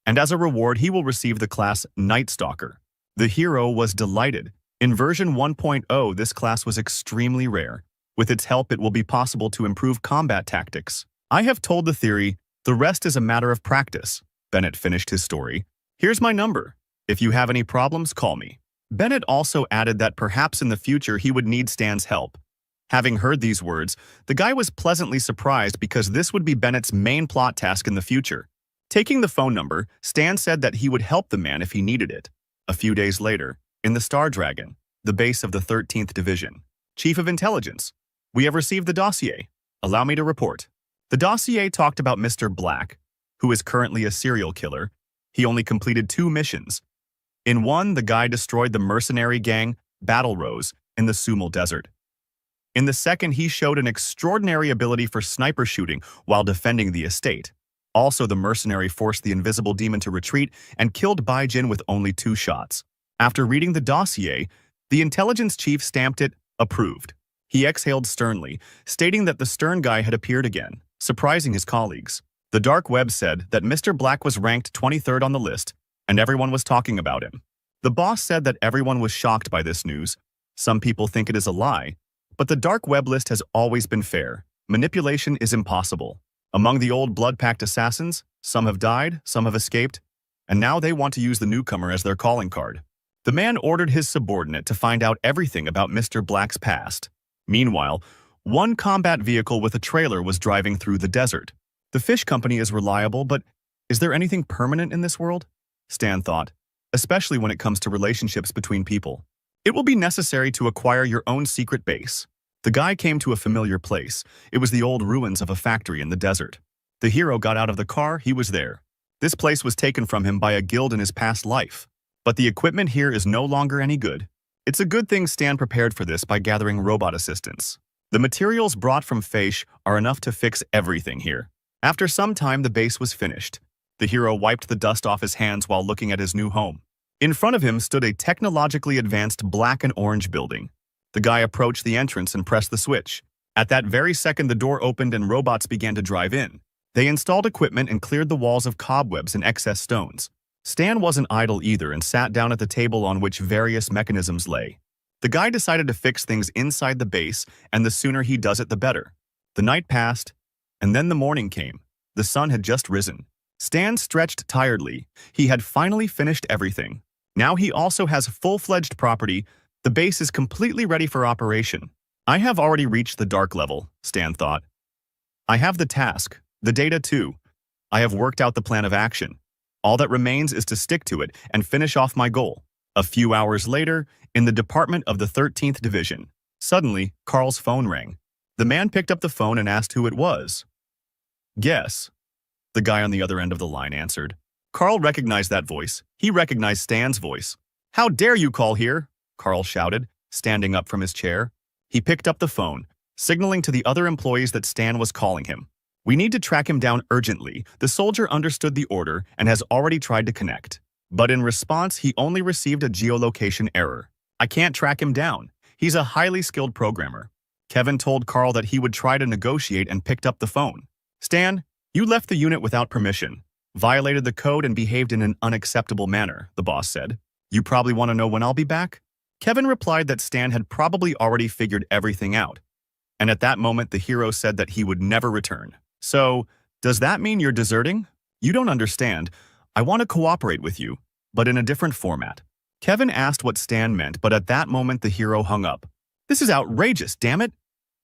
And as a reward, he will receive the class Night Stalker. The hero was delighted. In version 1.0, this class was extremely rare. With its help, it will be possible to improve combat tactics. I have told the theory, the rest is a matter of practice. Bennett finished his story. Here's my number. If you have any problems, call me. Bennett also added that perhaps in the future he would need Stan's help. Having heard these words, the guy was pleasantly surprised because this would be Bennett's main plot task in the future. Taking the phone number, Stan said that he would help the man if he needed it. A few days later, in the Star Dragon, the base of the 13th Division. Chief of Intelligence, we have received the dossier. Allow me to report. The dossier talked about Mr. Black, who is currently a serial killer. He only completed 2 missions. In one, the guy destroyed the mercenary gang, Battle Rose, in the Sumal Desert. In the second, he showed an extraordinary ability for sniper shooting while defending the estate. Also, the mercenary forced the invisible demon to retreat and killed Bai Jin with only 2 shots. After reading the dossier, the intelligence chief stamped it, approved. He exhaled sternly, stating that the stern guy had appeared again, surprising his colleagues. The dark web said that Mr. Black was ranked 23rd on the list, and everyone was talking about him. The boss said that everyone was shocked by this news. Some people think it is a lie, but the dark web list has always been fair. Manipulation is impossible. Among the old blood-packed assassins, some have died, some have escaped, and now they want to use the newcomer as their calling card. The man ordered his subordinate to find out everything about Mr. Black's past. Meanwhile, one combat vehicle with a trailer was driving through the desert. The fish company is reliable, but is there anything permanent in this world? Stan thought, especially when it comes to relationships between people. It will be necessary to acquire your own secret base. The guy came to a familiar place. It was the old ruins of a factory in the desert. The hero got out of the car, he was there. This place was taken from him by a guild in his past life. But the equipment here is no longer any good. It's a good thing Stan prepared for this by gathering robot assistance. The materials brought from Faish are enough to fix everything here. After some time, the base was finished. The hero wiped the dust off his hands while looking at his new home. In front of him stood a technologically advanced black and orange building. The guy approached the entrance and pressed the switch. At that very second, the door opened and robots began to drive in. They installed equipment and cleared the walls of cobwebs and excess stones. Stan wasn't idle either and sat down at the table on which various mechanisms lay. The guy decided to fix things inside the base, and the sooner he does it, the better. The night passed, and then the morning came. The sun had just risen. Stan stretched tiredly. He had finally finished everything. Now he also has full-fledged property. The base is completely ready for operation. I have already reached the dark level, Stan thought. I have the task, the data too. I have worked out the plan of action. All that remains is to stick to it and finish off my goal. A few hours later, in the department of the 13th Division, suddenly, Carl's phone rang. The man picked up the phone and asked who it was. Guess. The guy on the other end of the line answered. Carl recognized that voice. He recognized Stan's voice. How dare you call here? Carl shouted, standing up from his chair. He picked up the phone, signaling to the other employees that Stan was calling him. We need to track him down urgently. The soldier understood the order and has already tried to connect. But in response, he only received a geolocation error. I can't track him down. He's a highly skilled programmer. Kevin told Carl that he would try to negotiate and picked up the phone. Stan, you left the unit without permission, violated the code and behaved in an unacceptable manner, the boss said. You probably want to know when I'll be back? Kevin replied that Stan had probably already figured everything out, and at that moment the hero said that he would never return. So, does that mean you're deserting? You don't understand. I want to cooperate with you, but in a different format. Kevin asked what Stan meant, but at that moment the hero hung up. This is outrageous, damn it!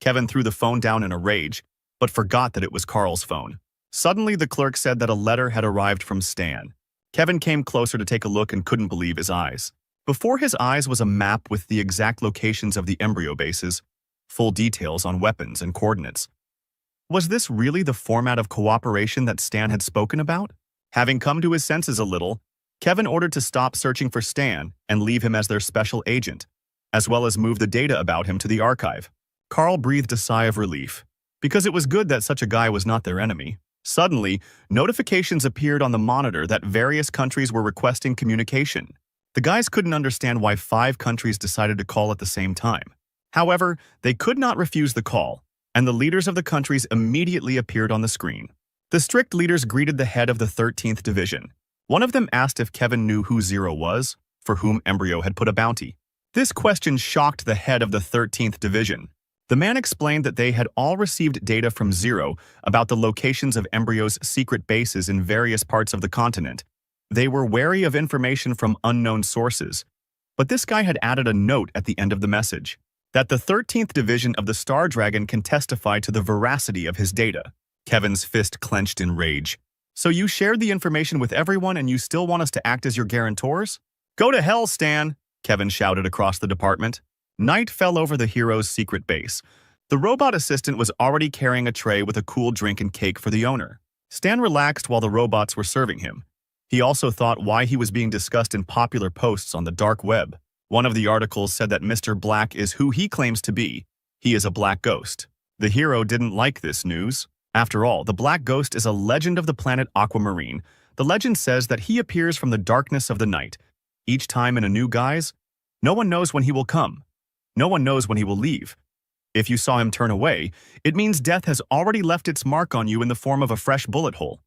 Kevin threw the phone down in a rage, but forgot that it was Carl's phone. Suddenly the clerk said that a letter had arrived from Stan. Kevin came closer to take a look and couldn't believe his eyes. Before his eyes was a map with the exact locations of the embryo bases, full details on weapons and coordinates. Was this really the format of cooperation that Stan had spoken about? Having come to his senses a little, Kevin ordered to stop searching for Stan and leave him as their special agent, as well as move the data about him to the archive. Carl breathed a sigh of relief, because it was good that such a guy was not their enemy. Suddenly, notifications appeared on the monitor that various countries were requesting communication. The guys couldn't understand why 5 countries decided to call at the same time. However, they could not refuse the call, and the leaders of the countries immediately appeared on the screen. The strict leaders greeted the head of the 13th Division. One of them asked if Kevin knew who Zero was, for whom Embryo had put a bounty. This question shocked the head of the 13th Division. The man explained that they had all received data from Zero about the locations of Embryo's secret bases in various parts of the continent. They were wary of information from unknown sources, but this guy had added a note at the end of the message, that the 13th Division of the Star Dragon can testify to the veracity of his data. Kevin's fist clenched in rage. So you shared the information with everyone and you still want us to act as your guarantors? Go to hell, Stan! Kevin shouted across the department. Night fell over the hero's secret base. The robot assistant was already carrying a tray with a cool drink and cake for the owner. Stan relaxed while the robots were serving him. He also thought why he was being discussed in popular posts on the dark web. One of the articles said that Mr. Black is who he claims to be. He is a black ghost. The hero didn't like this news. After all, the Black Ghost is a legend of the planet Aquamarine. The legend says that he appears from the darkness of the night, each time in a new guise. No one knows when he will come. No one knows when he will leave. If you saw him turn away, it means death has already left its mark on you in the form of a fresh bullet hole.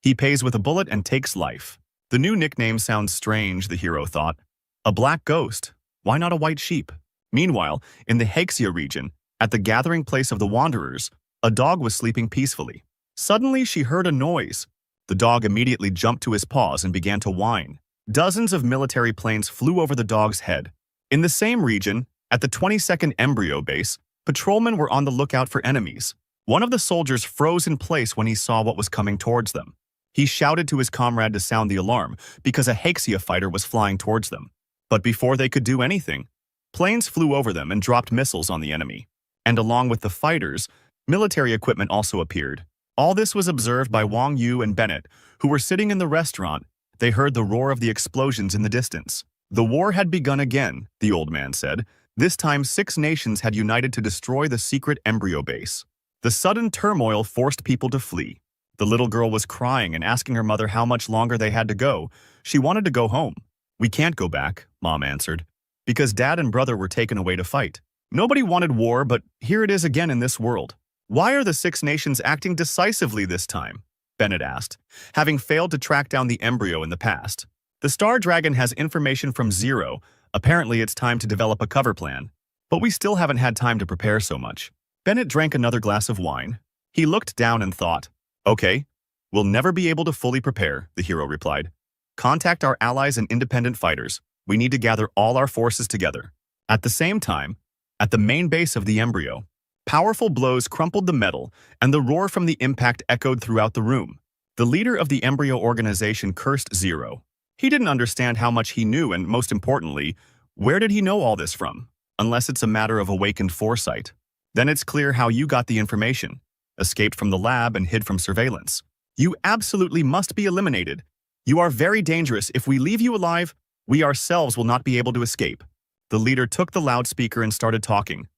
He pays with a bullet and takes life. The new nickname sounds strange, the hero thought. A black ghost. Why not a white sheep? Meanwhile, in the Hexia region, at the gathering place of the Wanderers, a dog was sleeping peacefully. Suddenly, she heard a noise. The dog immediately jumped to his paws and began to whine. Dozens of military planes flew over the dog's head. In the same region, at the 22nd Embryo base, patrolmen were on the lookout for enemies. One of the soldiers froze in place when he saw what was coming towards them. He shouted to his comrade to sound the alarm because a Hexia fighter was flying towards them. But before they could do anything, planes flew over them and dropped missiles on the enemy. And along with the fighters, military equipment also appeared. All this was observed by Wang Yu and Bennett, who were sitting in the restaurant. They heard the roar of the explosions in the distance. The war had begun again, the old man said. This time 6 nations had united to destroy the secret embryo base. The sudden turmoil forced people to flee. The little girl was crying and asking her mother how much longer they had to go. She wanted to go home. We can't go back, Mom answered, because Dad and brother were taken away to fight. Nobody wanted war, but here it is again in this world. Why are the 6 nations acting decisively this time? Bennett asked, having failed to track down the embryo in the past. The Star Dragon has information from Zero. Apparently it's time to develop a cover plan. But we still haven't had time to prepare so much. Bennett drank another glass of wine. He looked down and thought, okay, we'll never be able to fully prepare, the hero replied. Contact our allies and independent fighters. We need to gather all our forces together. At the same time, at the main base of the embryo, powerful blows crumpled the metal, and the roar from the impact echoed throughout the room. The leader of the embryo organization cursed Zero. He didn't understand how much he knew, and most importantly, where did he know all this from? Unless it's a matter of awakened foresight. Then it's clear how you got the information. Escaped from the lab and hid from surveillance. You absolutely must be eliminated. You are very dangerous. If we leave you alive, we ourselves will not be able to escape. The leader took the loudspeaker and started talking.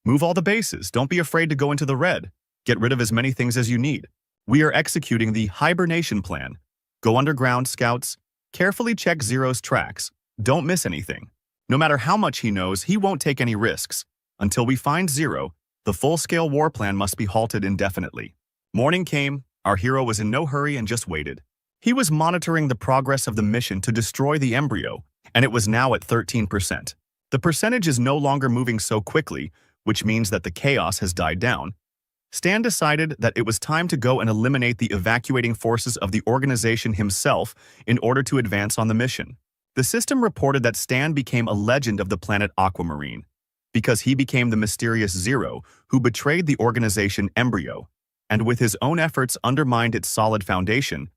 Move all the bases. Don't be afraid to go into the red. Get rid of as many things as you need. We are executing the hibernation plan. Go underground, scouts. Carefully check Zero's tracks. Don't miss anything. No matter how much he knows, he won't take any risks. Until we find Zero, the full-scale war plan must be halted indefinitely. Morning came. Our hero was in no hurry and just waited. He was monitoring the progress of the mission to destroy the embryo, and it was now at 13%. The percentage is no longer moving so quickly, which means that the chaos has died down. Stan decided that it was time to go and eliminate the evacuating forces of the organization himself in order to advance on the mission. The system reported that Stan became a legend of the planet Aquamarine because he became the mysterious Zero who betrayed the organization Embryo, and with his own efforts undermined its solid foundation.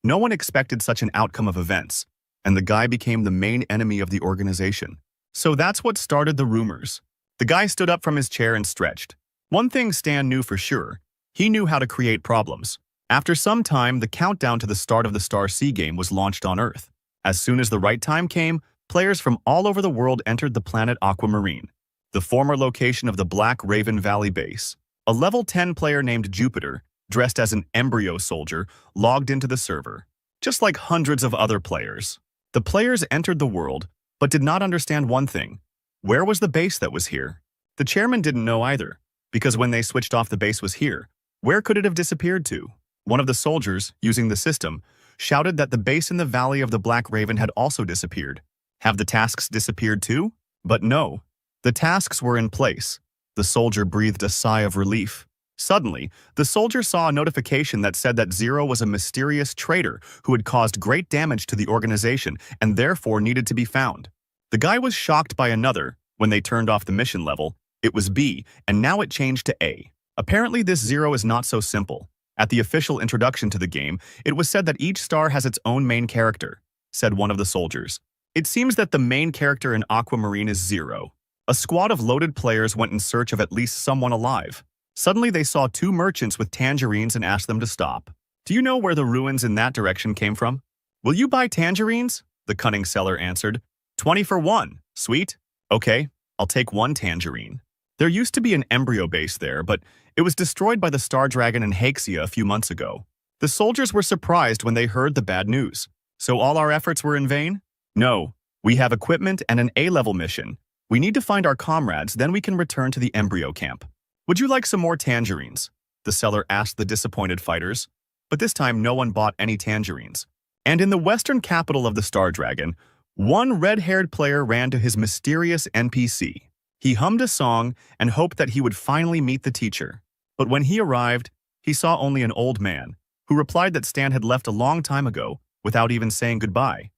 No one expected such an outcome of events, and the guy became the main enemy of the organization. So that's what started the rumors. The guy stood up from his chair and stretched. One thing Stan knew for sure, he knew how to create problems. After some time, the countdown to the start of the Star Sea game was launched on Earth. As soon as the right time came, players from all over the world entered the planet Aquamarine, the former location of the Black Raven Valley base. A level 10 player named Jupiter, dressed as an embryo soldier, logged into the server, just like hundreds of other players. The players entered the world, but did not understand one thing. Where was the base that was here? The chairman didn't know either, because when they switched off the base was here, where could it have disappeared to? One of the soldiers, using the system, shouted that the base in the Valley of the Black Raven had also disappeared. Have the tasks disappeared too? But no. The tasks were in place. The soldier breathed a sigh of relief. Suddenly, the soldier saw a notification that said that Zero was a mysterious traitor who had caused great damage to the organization and therefore needed to be found. The guy was shocked by another. When they turned off the mission level, it was B, and now it changed to A. Apparently, this Zero is not so simple. At the official introduction to the game, it was said that each star has its own main character, said one of the soldiers. It seems that the main character in Aquamarine is Zero. A squad of loaded players went in search of at least someone alive. Suddenly, they saw two merchants with tangerines and asked them to stop. Do you know where the ruins in that direction came from? Will you buy tangerines? The cunning seller answered. 20 for 1. Sweet. Okay, I'll take 1 tangerine. There used to be an embryo base there, but it was destroyed by the Star Dragon and Haxia a few months ago. The soldiers were surprised when they heard the bad news. So all our efforts were in vain? No. We have equipment and an A-level mission. We need to find our comrades, then we can return to the embryo camp. Would you like some more tangerines? The seller asked the disappointed fighters. But this time no one bought any tangerines. And in the western capital of the Star Dragon, one red-haired player ran to his mysterious NPC. He hummed a song and hoped that he would finally meet the teacher. But when he arrived, he saw only an old man, who replied that Stan had left a long time ago without even saying goodbye.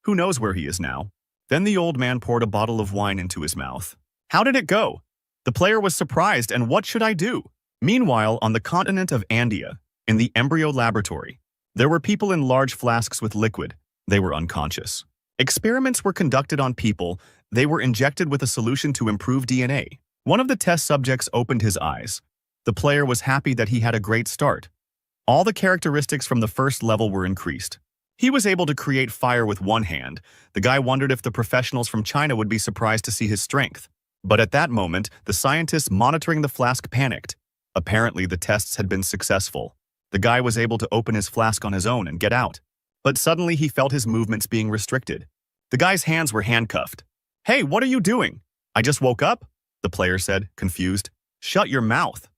Who knows where he is now? Then the old man poured a bottle of wine into his mouth. How did it go? The player was surprised, and what should I do? Meanwhile, on the continent of Andia, in the embryo laboratory, there were people in large flasks with liquid. They were unconscious. Experiments were conducted on people. They were injected with a solution to improve DNA. One of the test subjects opened his eyes. The player was happy that he had a great start. All the characteristics from the first level were increased. He was able to create fire with one hand. The guy wondered if the professionals from China would be surprised to see his strength. But at that moment, the scientists monitoring the flask panicked. Apparently, the tests had been successful. The guy was able to open his flask on his own and get out. But suddenly, he felt his movements being restricted. The guy's hands were handcuffed. Hey, what are you doing? I just woke up, the player said, confused. Shut your mouth.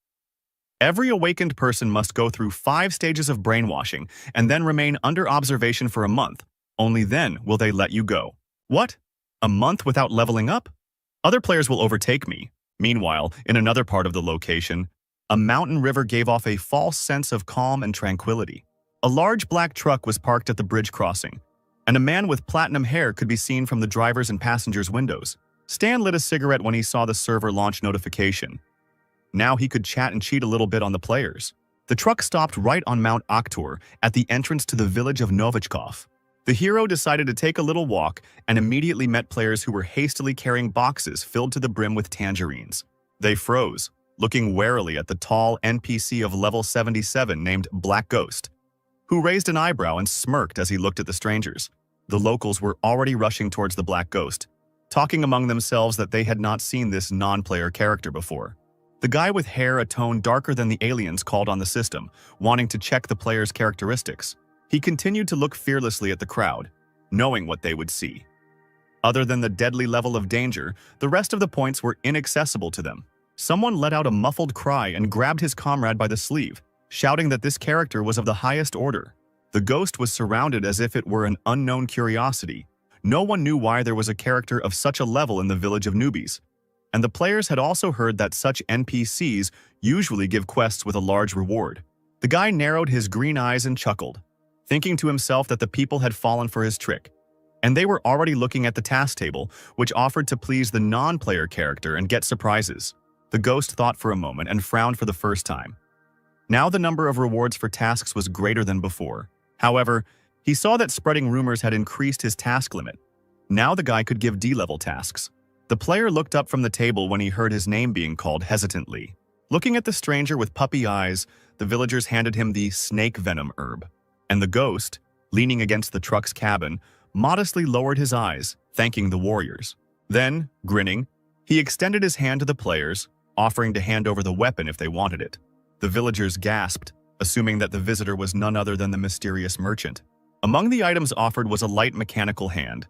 Every awakened person must go through 5 stages of brainwashing and then remain under observation for a month. Only then will they let you go. What? A month without leveling up? Other players will overtake me. Meanwhile, in another part of the location, a mountain river gave off a false sense of calm and tranquility. A large black truck was parked at the bridge crossing, and a man with platinum hair could be seen from the driver's and passenger's windows. Stan lit a cigarette when he saw the server launch notification. Now he could chat and cheat a little bit on the players. The truck stopped right on Mount Oktur at the entrance to the village of Novichkov. The hero decided to take a little walk and immediately met players who were hastily carrying boxes filled to the brim with tangerines. They froze, looking warily at the tall NPC of level 77 named Black Ghost, who raised an eyebrow and smirked as he looked at the strangers. The locals were already rushing towards the Black Ghost, talking among themselves that they had not seen this non-player character before. The guy with hair a tone darker than the aliens called on the system, wanting to check the player's characteristics. He continued to look fearlessly at the crowd, knowing what they would see. Other than the deadly level of danger, the rest of the points were inaccessible to them. Someone let out a muffled cry and grabbed his comrade by the sleeve, shouting that this character was of the highest order. The ghost was surrounded as if it were an unknown curiosity. No one knew why there was a character of such a level in the village of newbies, and the players had also heard that such NPCs usually give quests with a large reward. The guy narrowed his green eyes and chuckled, thinking to himself that the people had fallen for his trick, and they were already looking at the task table, which offered to please the non-player character and get surprises. The ghost thought for a moment and frowned for the first time. Now the number of rewards for tasks was greater than before. However, he saw that spreading rumors had increased his task limit. Now the guy could give D-level tasks. The player looked up from the table when he heard his name being called hesitantly. Looking at the stranger with puppy eyes, the villagers handed him the snake venom herb. And the ghost, leaning against the truck's cabin, modestly lowered his eyes, thanking the warriors. Then, grinning, he extended his hand to the players, offering to hand over the weapon if they wanted it. The villagers gasped, assuming that the visitor was none other than the mysterious merchant. Among the items offered was a light mechanical hand,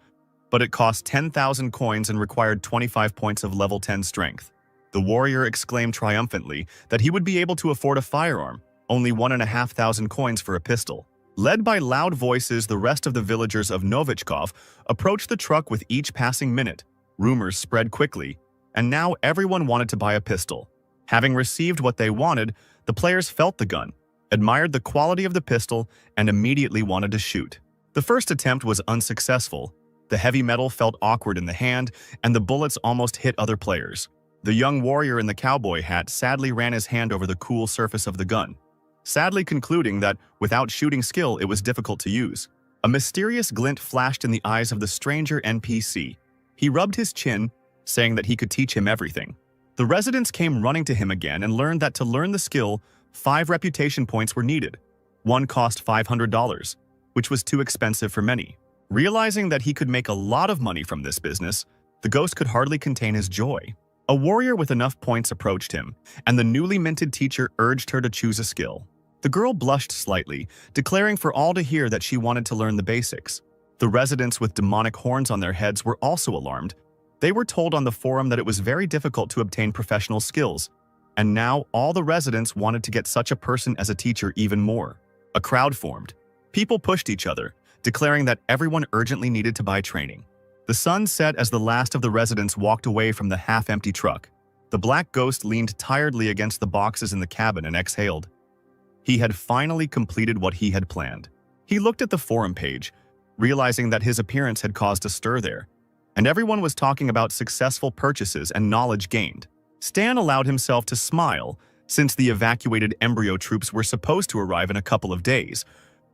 but it cost 10,000 coins and required 25 points of level 10 strength. The warrior exclaimed triumphantly that he would be able to afford a firearm, only 1,500 coins for a pistol. Led by loud voices, the rest of the villagers of Novichkov approached the truck with each passing minute. Rumors spread quickly, and now everyone wanted to buy a pistol. Having received what they wanted, the players felt the gun, admired the quality of the pistol, and immediately wanted to shoot. The first attempt was unsuccessful. The heavy metal felt awkward in the hand, and the bullets almost hit other players. The young warrior in the cowboy hat sadly ran his hand over the cool surface of the gun, sadly concluding that without shooting skill it was difficult to use. A mysterious glint flashed in the eyes of the stranger NPC. He rubbed his chin, saying that he could teach him everything. The residents came running to him again and learned that to learn the skill, 5 reputation points were needed. One cost $500, which was too expensive for many. Realizing that he could make a lot of money from this business, the ghost could hardly contain his joy. A warrior with enough points approached him, and the newly minted teacher urged her to choose a skill. The girl blushed slightly, declaring for all to hear that she wanted to learn the basics. The residents with demonic horns on their heads were also alarmed. They were told on the forum that it was very difficult to obtain professional skills, and now all the residents wanted to get such a person as a teacher even more. A crowd formed. People pushed each other, declaring that everyone urgently needed to buy training. The sun set as the last of the residents walked away from the half-empty truck. The black ghost leaned tiredly against the boxes in the cabin and exhaled. He had finally completed what he had planned. He looked at the forum page, realizing that his appearance had caused a stir there, and everyone was talking about successful purchases and knowledge gained. Stan allowed himself to smile, since the evacuated embryo troops were supposed to arrive in a couple of days,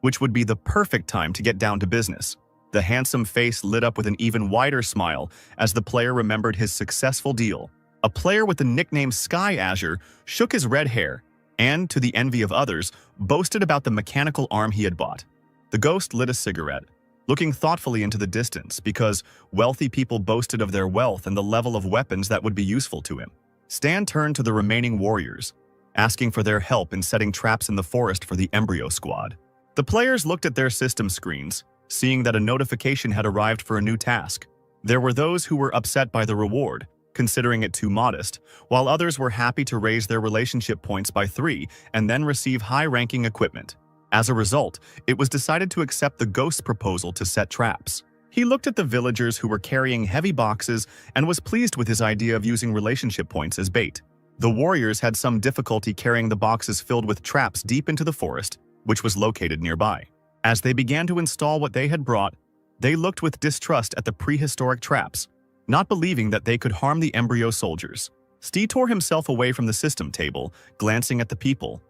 which would be the perfect time to get down to business. The handsome face lit up with an even wider smile as the player remembered his successful deal. A player with the nickname Sky Azure shook his red hair and, to the envy of others, boasted about the mechanical arm he had bought. The ghost lit a cigarette, looking thoughtfully into the distance because wealthy people boasted of their wealth and the level of weapons that would be useful to him. Stan turned to the remaining warriors, asking for their help in setting traps in the forest for the embryo squad. The players looked at their system screens, seeing that a notification had arrived for a new task. There were those who were upset by the reward, considering it too modest, while others were happy to raise their relationship points by 3 and then receive high-ranking equipment. As a result, it was decided to accept the ghost's proposal to set traps. He looked at the villagers who were carrying heavy boxes and was pleased with his idea of using relationship points as bait. The warriors had some difficulty carrying the boxes filled with traps deep into the forest, which was located nearby. As they began to install what they had brought, they looked with distrust at the prehistoric traps, not believing that they could harm the embryo soldiers. Stee tore himself away from the system table, glancing at the people.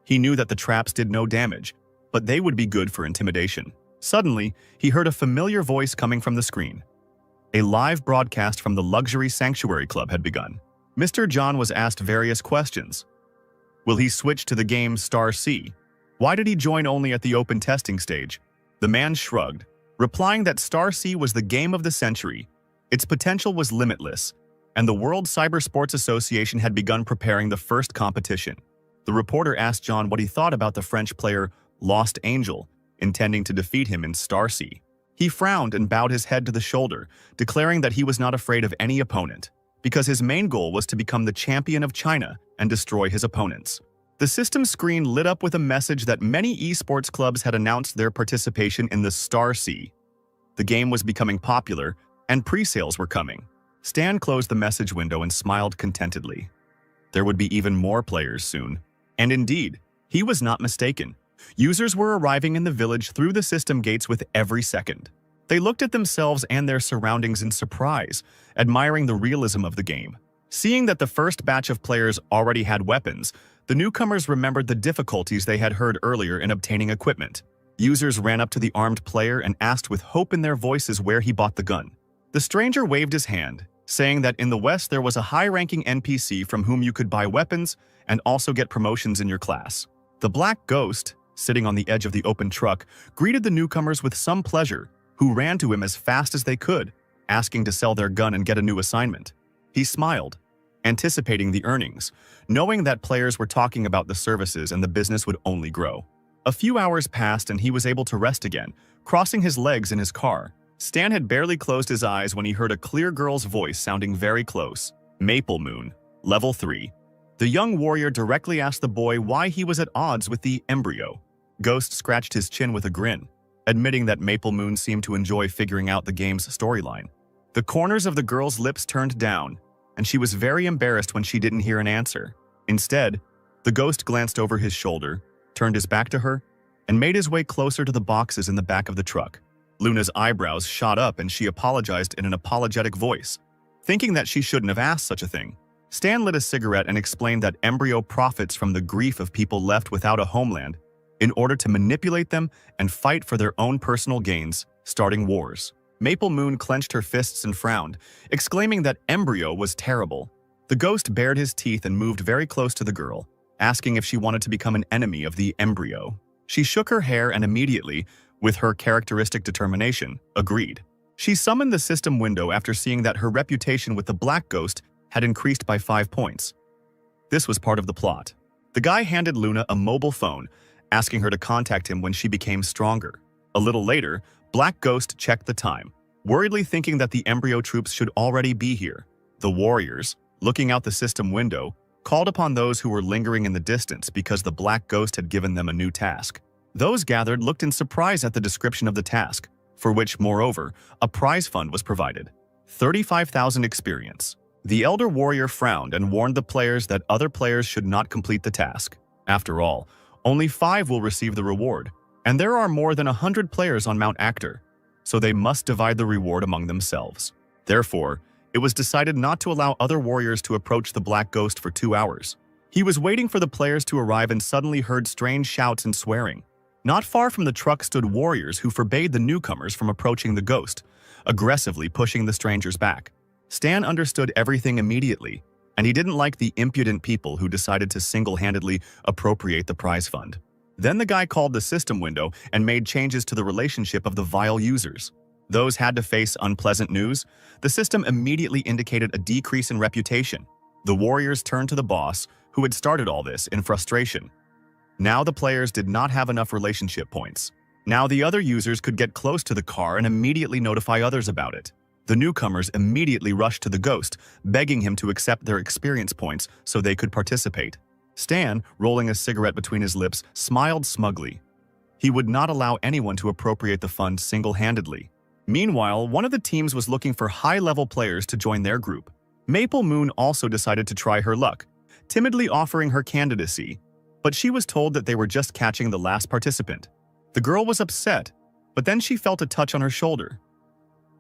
He knew that the traps did no damage, but they would be good for intimidation. Suddenly, he heard a familiar voice coming from the screen. A live broadcast from the Luxury Sanctuary Club had begun. Mr. John was asked various questions. Will he switch to the game Star C? Why did he join only at the open testing stage? The man shrugged, replying that Star C was the game of the century. Its potential was limitless, and the World Cyber Sports Association had begun preparing the first competition. The reporter asked John what he thought about the French player Lost Angel, intending to defeat him in Star C. He frowned and bowed his head to the shoulder, declaring that he was not afraid of any opponent, because his main goal was to become the champion of China and destroy his opponents. The system screen lit up with a message that many esports clubs had announced their participation in the Star C. The game was becoming popular, and pre-sales were coming. Stan closed the message window and smiled contentedly. There would be even more players soon. And indeed, he was not mistaken. Users were arriving in the village through the system gates with every second. They looked at themselves and their surroundings in surprise, admiring the realism of the game. Seeing that the first batch of players already had weapons, the newcomers remembered the difficulties they had heard earlier in obtaining equipment. Users ran up to the armed player and asked with hope in their voices where he bought the gun. The stranger waved his hand, saying that in the West there was a high-ranking NPC from whom you could buy weapons and also get promotions in your class. The black ghost, sitting on the edge of the open truck, greeted the newcomers with some pleasure, who ran to him as fast as they could, asking to sell their gun and get a new assignment. He smiled, anticipating the earnings, knowing that players were talking about the services and the business would only grow. A few hours passed and he was able to rest again, crossing his legs in his car. Stan had barely closed his eyes when he heard a clear girl's voice sounding very close. Maple Moon, Level 3. The young warrior directly asked the boy why he was at odds with the embryo. Ghost scratched his chin with a grin, admitting that Maple Moon seemed to enjoy figuring out the game's storyline. The corners of the girl's lips turned down, and she was very embarrassed when she didn't hear an answer. Instead, the ghost glanced over his shoulder, turned his back to her, and made his way closer to the boxes in the back of the truck. Luna's eyebrows shot up and she apologized in an apologetic voice, thinking that she shouldn't have asked such a thing. Stan lit a cigarette and explained that embryo profits from the grief of people left without a homeland in order to manipulate them and fight for their own personal gains, starting wars. Maple Moon clenched her fists and frowned, exclaiming that embryo was terrible. The ghost bared his teeth and moved very close to the girl, asking if she wanted to become an enemy of the embryo. She shook her hair and immediately, with her characteristic determination, agreed. She summoned the system window after seeing that her reputation with the black ghost had increased by 5 points. This was part of the plot. The guy handed Luna a mobile phone, asking her to contact him when she became stronger. A little later, Black Ghost checked the time, worriedly thinking that the embryo troops should already be here. The warriors, looking out the system window, called upon those who were lingering in the distance because the Black Ghost had given them a new task. Those gathered looked in surprise at the description of the task, for which, moreover, a prize fund was provided. 35,000 experience. The elder warrior frowned and warned the players that other players should not complete the task. After all, only 5 will receive the reward, and there are more than 100 players on Mount Actor, so they must divide the reward among themselves. Therefore, it was decided not to allow other warriors to approach the Black Ghost for 2 hours. He was waiting for the players to arrive and suddenly heard strange shouts and swearing. Not far from the truck stood warriors who forbade the newcomers from approaching the ghost, aggressively pushing the strangers back. Stan understood everything immediately, and he didn't like the impudent people who decided to single-handedly appropriate the prize fund. Then the guy called the system window and made changes to the relationship of the vile users. Those had to face unpleasant news. The system immediately indicated a decrease in reputation. The warriors turned to the boss, who had started all this, in frustration. Now the players did not have enough relationship points. Now the other users could get close to the car and immediately notify others about it. The newcomers immediately rushed to the ghost, begging him to accept their experience points so they could participate. Stan, rolling a cigarette between his lips, smiled smugly. He would not allow anyone to appropriate the fund single-handedly. Meanwhile, one of the teams was looking for high-level players to join their group. Maple Moon also decided to try her luck, timidly offering her candidacy, but she was told that they were just catching the last participant. The girl was upset, but then she felt a touch on her shoulder.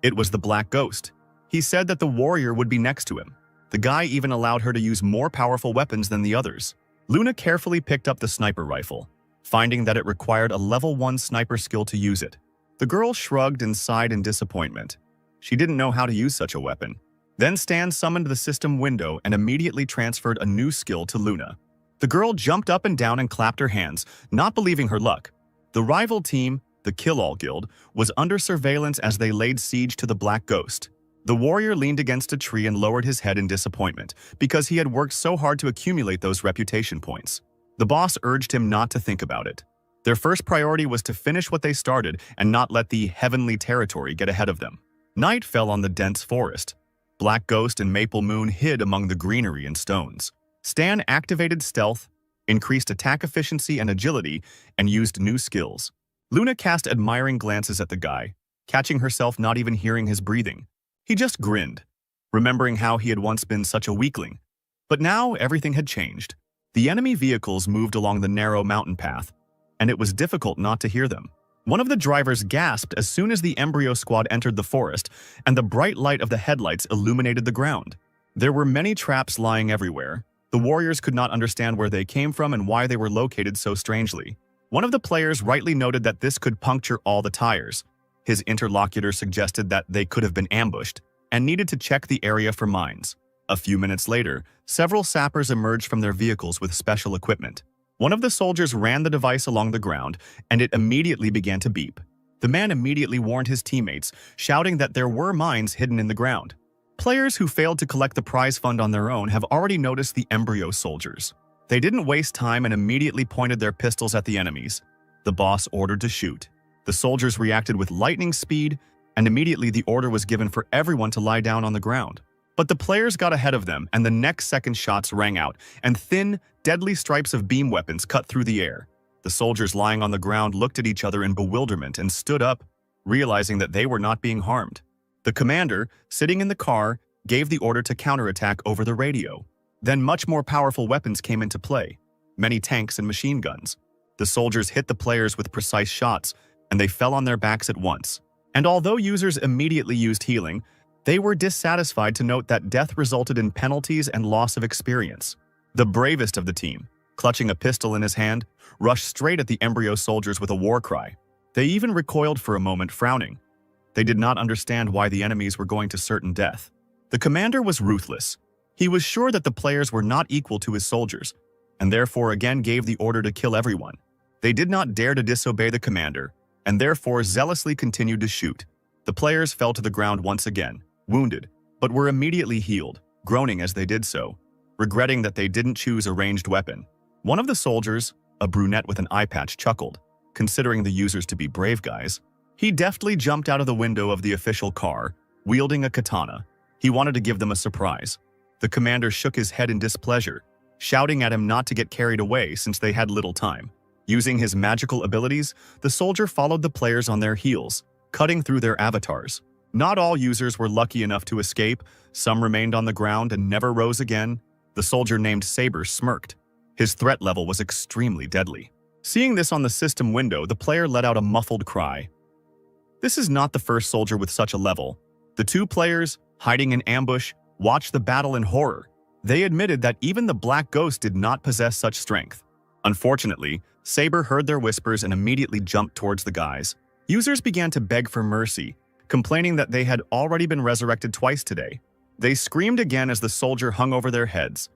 It was the Black Ghost. He said that the warrior would be next to him. The guy even allowed her to use more powerful weapons than the others. Luna carefully picked up the sniper rifle, finding that it required a level 1 sniper skill to use it. The girl shrugged and sighed in disappointment. She didn't know how to use such a weapon. Then Stan summoned the system window and immediately transferred a new skill to Luna. The girl jumped up and down and clapped her hands, not believing her luck. The rival team, the Kill-All Guild, was under surveillance as they laid siege to the Black Ghost. The warrior leaned against a tree and lowered his head in disappointment because he had worked so hard to accumulate those reputation points. The boss urged him not to think about it. Their first priority was to finish what they started and not let the heavenly territory get ahead of them. Night fell on the dense forest. Black Ghost and Maple Moon hid among the greenery and stones. Stan activated stealth, increased attack efficiency and agility, and used new skills. Luna cast admiring glances at the guy, catching herself not even hearing his breathing. He just grinned, remembering how he had once been such a weakling. But now everything had changed. The enemy vehicles moved along the narrow mountain path, and it was difficult not to hear them. One of the drivers gasped as soon as the embryo squad entered the forest, and the bright light of the headlights illuminated the ground. There were many traps lying everywhere. The warriors could not understand where they came from and why they were located so strangely. One of the players rightly noted that this could puncture all the tires. His interlocutor suggested that they could have been ambushed and needed to check the area for mines. A few minutes later, several sappers emerged from their vehicles with special equipment. One of the soldiers ran the device along the ground, and it immediately began to beep. The man immediately warned his teammates, shouting that there were mines hidden in the ground. Players who failed to collect the prize fund on their own have already noticed the embryo soldiers. They didn't waste time and immediately pointed their pistols at the enemies. The boss ordered to shoot. The soldiers reacted with lightning speed, and immediately the order was given for everyone to lie down on the ground. But the players got ahead of them, and the next second shots rang out, and thin, deadly stripes of beam weapons cut through the air. The soldiers lying on the ground looked at each other in bewilderment and stood up, realizing that they were not being harmed. The commander, sitting in the car, gave the order to counterattack over the radio. Then much more powerful weapons came into play, many tanks and machine guns. The soldiers hit the players with precise shots, and they fell on their backs at once. And although users immediately used healing, they were dissatisfied to note that death resulted in penalties and loss of experience. The bravest of the team, clutching a pistol in his hand, rushed straight at the embryo soldiers with a war cry. They even recoiled for a moment, frowning. They did not understand why the enemies were going to certain death. The commander was ruthless. He was sure that the players were not equal to his soldiers, and therefore again gave the order to kill everyone. They did not dare to disobey the commander, and therefore zealously continued to shoot. The players fell to the ground once again, wounded, but were immediately healed, groaning as they did so, regretting that they didn't choose a ranged weapon. One of the soldiers, a brunette with an eye patch, chuckled, considering the users to be brave guys. He deftly jumped out of the window of the official car, wielding a katana. He wanted to give them a surprise. The commander shook his head in displeasure, shouting at him not to get carried away since they had little time. Using his magical abilities, the soldier followed the players on their heels, cutting through their avatars. Not all users were lucky enough to escape. Some remained on the ground and never rose again. The soldier named Saber smirked. His threat level was extremely deadly. Seeing this on the system window, the player let out a muffled cry. This is not the first soldier with such a level. The two players, hiding in ambush, watched the battle in horror. They admitted that even the Black Ghost did not possess such strength. Unfortunately, Saber heard their whispers and immediately jumped towards the guys. Users began to beg for mercy, complaining that they had already been resurrected twice today. They screamed again as the soldier hung over their heads.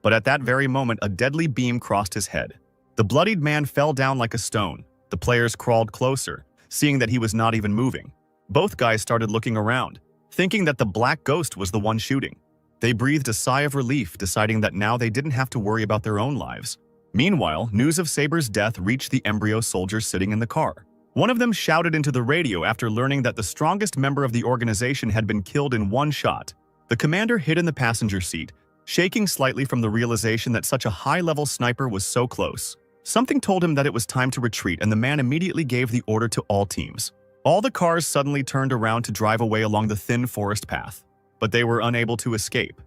But at that very moment, a deadly beam crossed his head. The bloodied man fell down like a stone. The players crawled closer, seeing that he was not even moving. Both guys started looking around, thinking that the Black Ghost was the one shooting. They breathed a sigh of relief, deciding that now they didn't have to worry about their own lives. Meanwhile, news of Saber's death reached the embryo soldiers sitting in the car. One of them shouted into the radio after learning that the strongest member of the organization had been killed in one shot. The commander hid in the passenger seat, shaking slightly from the realization that such a high-level sniper was so close. Something told him that it was time to retreat, and the man immediately gave the order to all teams. All the cars suddenly turned around to drive away along the thin forest path, but they were unable to escape.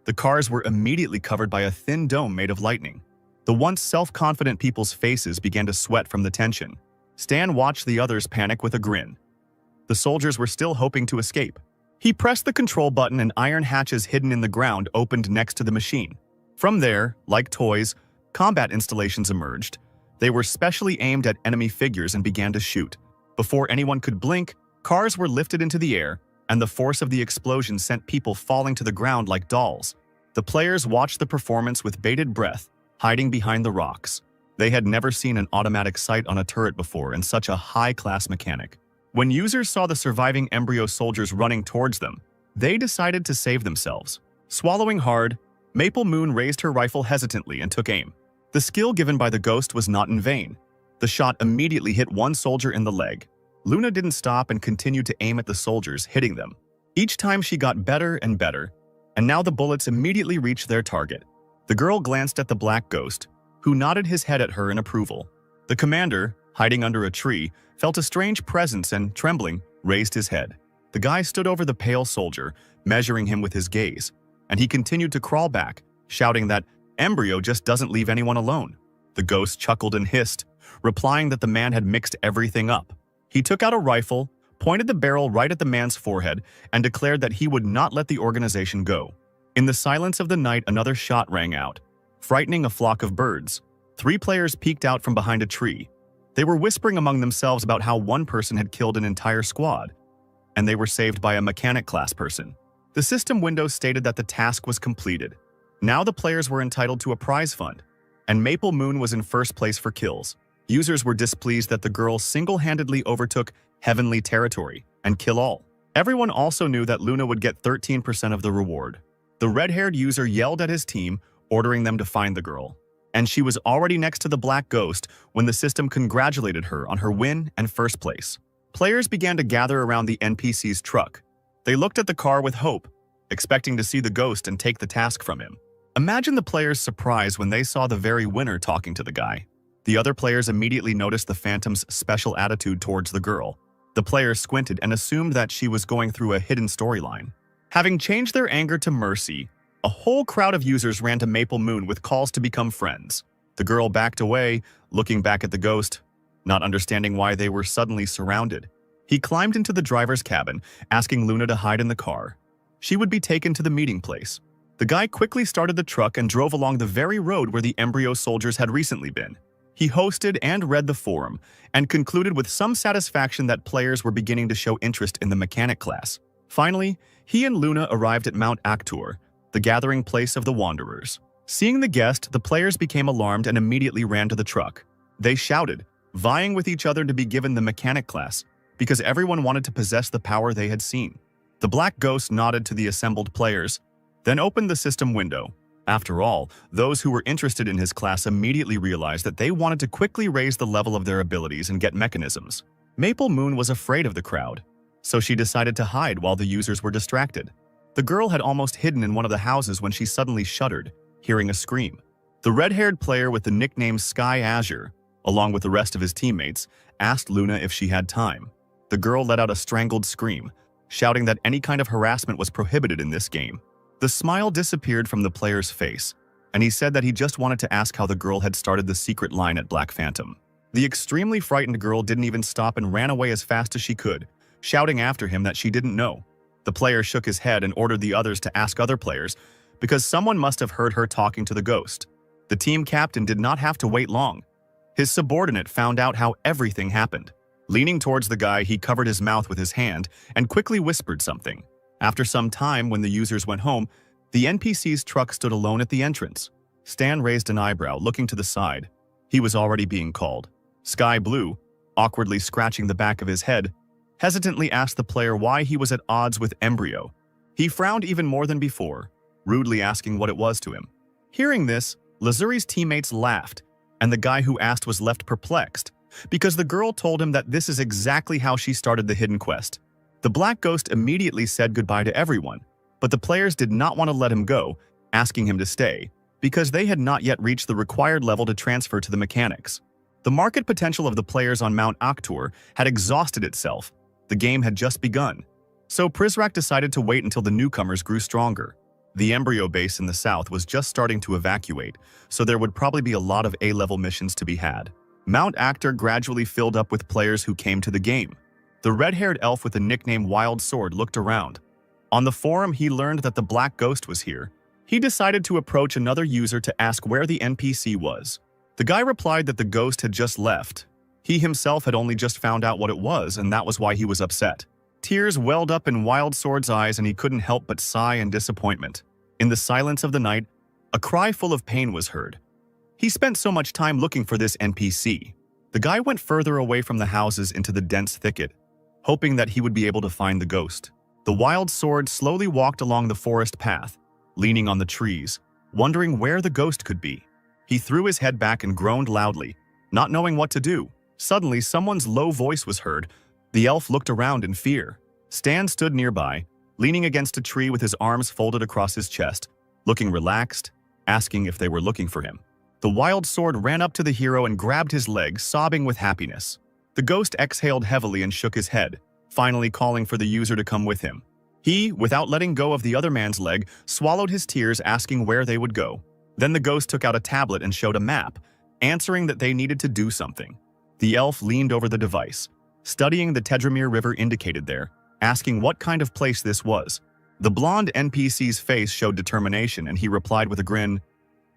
The cars were immediately covered by a thin dome made of lightning. The once self-confident people's faces began to sweat from the tension. Stan watched the others panic with a grin. The soldiers were still hoping to escape. He pressed the control button and iron hatches hidden in the ground opened next to the machine. From there, like toys, combat installations emerged. They were specially aimed at enemy figures and began to shoot. Before anyone could blink, cars were lifted into the air, and the force of the explosion sent people falling to the ground like dolls. The players watched the performance with bated breath, hiding behind the rocks. They had never seen an automatic sight on a turret before and such a high-class mechanic. When users saw the surviving embryo soldiers running towards them, they decided to save themselves. Swallowing hard, Maple Moon raised her rifle hesitantly and took aim. The skill given by the ghost was not in vain. The shot immediately hit one soldier in the leg. Luna didn't stop and continued to aim at the soldiers, hitting them. Each time she got better and better, and now the bullets immediately reached their target. The girl glanced at the Black Ghost, who nodded his head at her in approval. The commander, hiding under a tree, felt a strange presence and, trembling, raised his head. The guy stood over the pale soldier, measuring him with his gaze, and he continued to crawl back, shouting that embryo just doesn't leave anyone alone. The ghost chuckled and hissed, replying that the man had mixed everything up. He took out a rifle, pointed the barrel right at the man's forehead, and declared that he would not let the organization go. In the silence of the night, another shot rang out, frightening a flock of birds. 3 players peeked out from behind a tree. They were whispering among themselves about how one person had killed an entire squad, and they were saved by a mechanic class person. The system window stated that the task was completed. Now the players were entitled to a prize fund, and Maple Moon was in first place for kills. Users were displeased that the girl single-handedly overtook heavenly territory and kill all. Everyone also knew that Luna would get 13% of the reward. The red-haired user yelled at his team, ordering them to find the girl. And she was already next to the black ghost when the system congratulated her on her win and first place. Players began to gather around the NPC's truck. They looked at the car with hope, expecting to see the ghost and take the task from him. Imagine the players' surprise when they saw the very winner talking to the guy. The other players immediately noticed the Phantom's special attitude towards the girl. The players squinted and assumed that she was going through a hidden storyline. Having changed their anger to mercy, a whole crowd of users ran to Maple Moon with calls to become friends. The girl backed away, looking back at the ghost, not understanding why they were suddenly surrounded. He climbed into the driver's cabin, asking Luna to hide in the car. She would be taken to the meeting place. The guy quickly started the truck and drove along the very road where the embryo soldiers had recently been. He hosted and read the forum, and concluded with some satisfaction that players were beginning to show interest in the mechanic class. Finally, he and Luna arrived at Mount Actor, the gathering place of the Wanderers. Seeing the guest, the players became alarmed and immediately ran to the truck. They shouted, vying with each other to be given the mechanic class, because everyone wanted to possess the power they had seen. The black ghost nodded to the assembled players, then opened the system window. After all, those who were interested in his class immediately realized that they wanted to quickly raise the level of their abilities and get mechanisms. Maple Moon was afraid of the crowd, so she decided to hide while the users were distracted. The girl had almost hidden in one of the houses when she suddenly shuddered, hearing a scream. The red-haired player with the nickname Sky Azure, along with the rest of his teammates, asked Luna if she had time. The girl let out a strangled scream, shouting that any kind of harassment was prohibited in this game. The smile disappeared from the player's face, and he said that he just wanted to ask how the girl had started the secret line at Black Phantom. The extremely frightened girl didn't even stop and ran away as fast as she could, shouting after him that she didn't know. The player shook his head and ordered the others to ask other players, because someone must have heard her talking to the ghost. The team captain did not have to wait long. His subordinate found out how everything happened. Leaning towards the guy, he covered his mouth with his hand and quickly whispered something. After some time, when the users went home, the NPC's truck stood alone at the entrance. Stan raised an eyebrow, looking to the side. He was already being called. Sky Blue, awkwardly scratching the back of his head, hesitantly asked the player why he was at odds with Embryo. He frowned even more than before, rudely asking what it was to him. Hearing this, Lazuri's teammates laughed, and the guy who asked was left perplexed, because the girl told him that this is exactly how she started the hidden quest. The Black Ghost immediately said goodbye to everyone, but the players did not want to let him go, asking him to stay, because they had not yet reached the required level to transfer to the mechanics. The market potential of the players on Mount Actor had exhausted itself. The game had just begun, so Prizrak decided to wait until the newcomers grew stronger. The embryo base in the south was just starting to evacuate, so there would probably be a lot of A-level missions to be had. Mount Actor gradually filled up with players who came to the game. The red-haired elf with the nickname Wild Sword looked around. On the forum, he learned that the Black Ghost was here. He decided to approach another user to ask where the NPC was. The guy replied that the ghost had just left. He himself had only just found out what it was, and that was why he was upset. Tears welled up in Wild Sword's eyes, and he couldn't help but sigh in disappointment. In the silence of the night, a cry full of pain was heard. He spent so much time looking for this NPC. The guy went further away from the houses into the dense thicket, hoping that he would be able to find the ghost. The Wild Sword slowly walked along the forest path, leaning on the trees, wondering where the ghost could be. He threw his head back and groaned loudly, not knowing what to do. Suddenly, someone's low voice was heard. The elf looked around in fear. Stan stood nearby, leaning against a tree with his arms folded across his chest, looking relaxed, asking if they were looking for him. The Wild Sword ran up to the hero and grabbed his leg, sobbing with happiness. The ghost exhaled heavily and shook his head, finally calling for the user to come with him. He, without letting go of the other man's leg, swallowed his tears, asking where they would go. Then the ghost took out a tablet and showed a map, answering that they needed to do something. The elf leaned over the device, studying the Tedramir River indicated there, asking what kind of place this was. The blonde NPC's face showed determination, and he replied with a grin,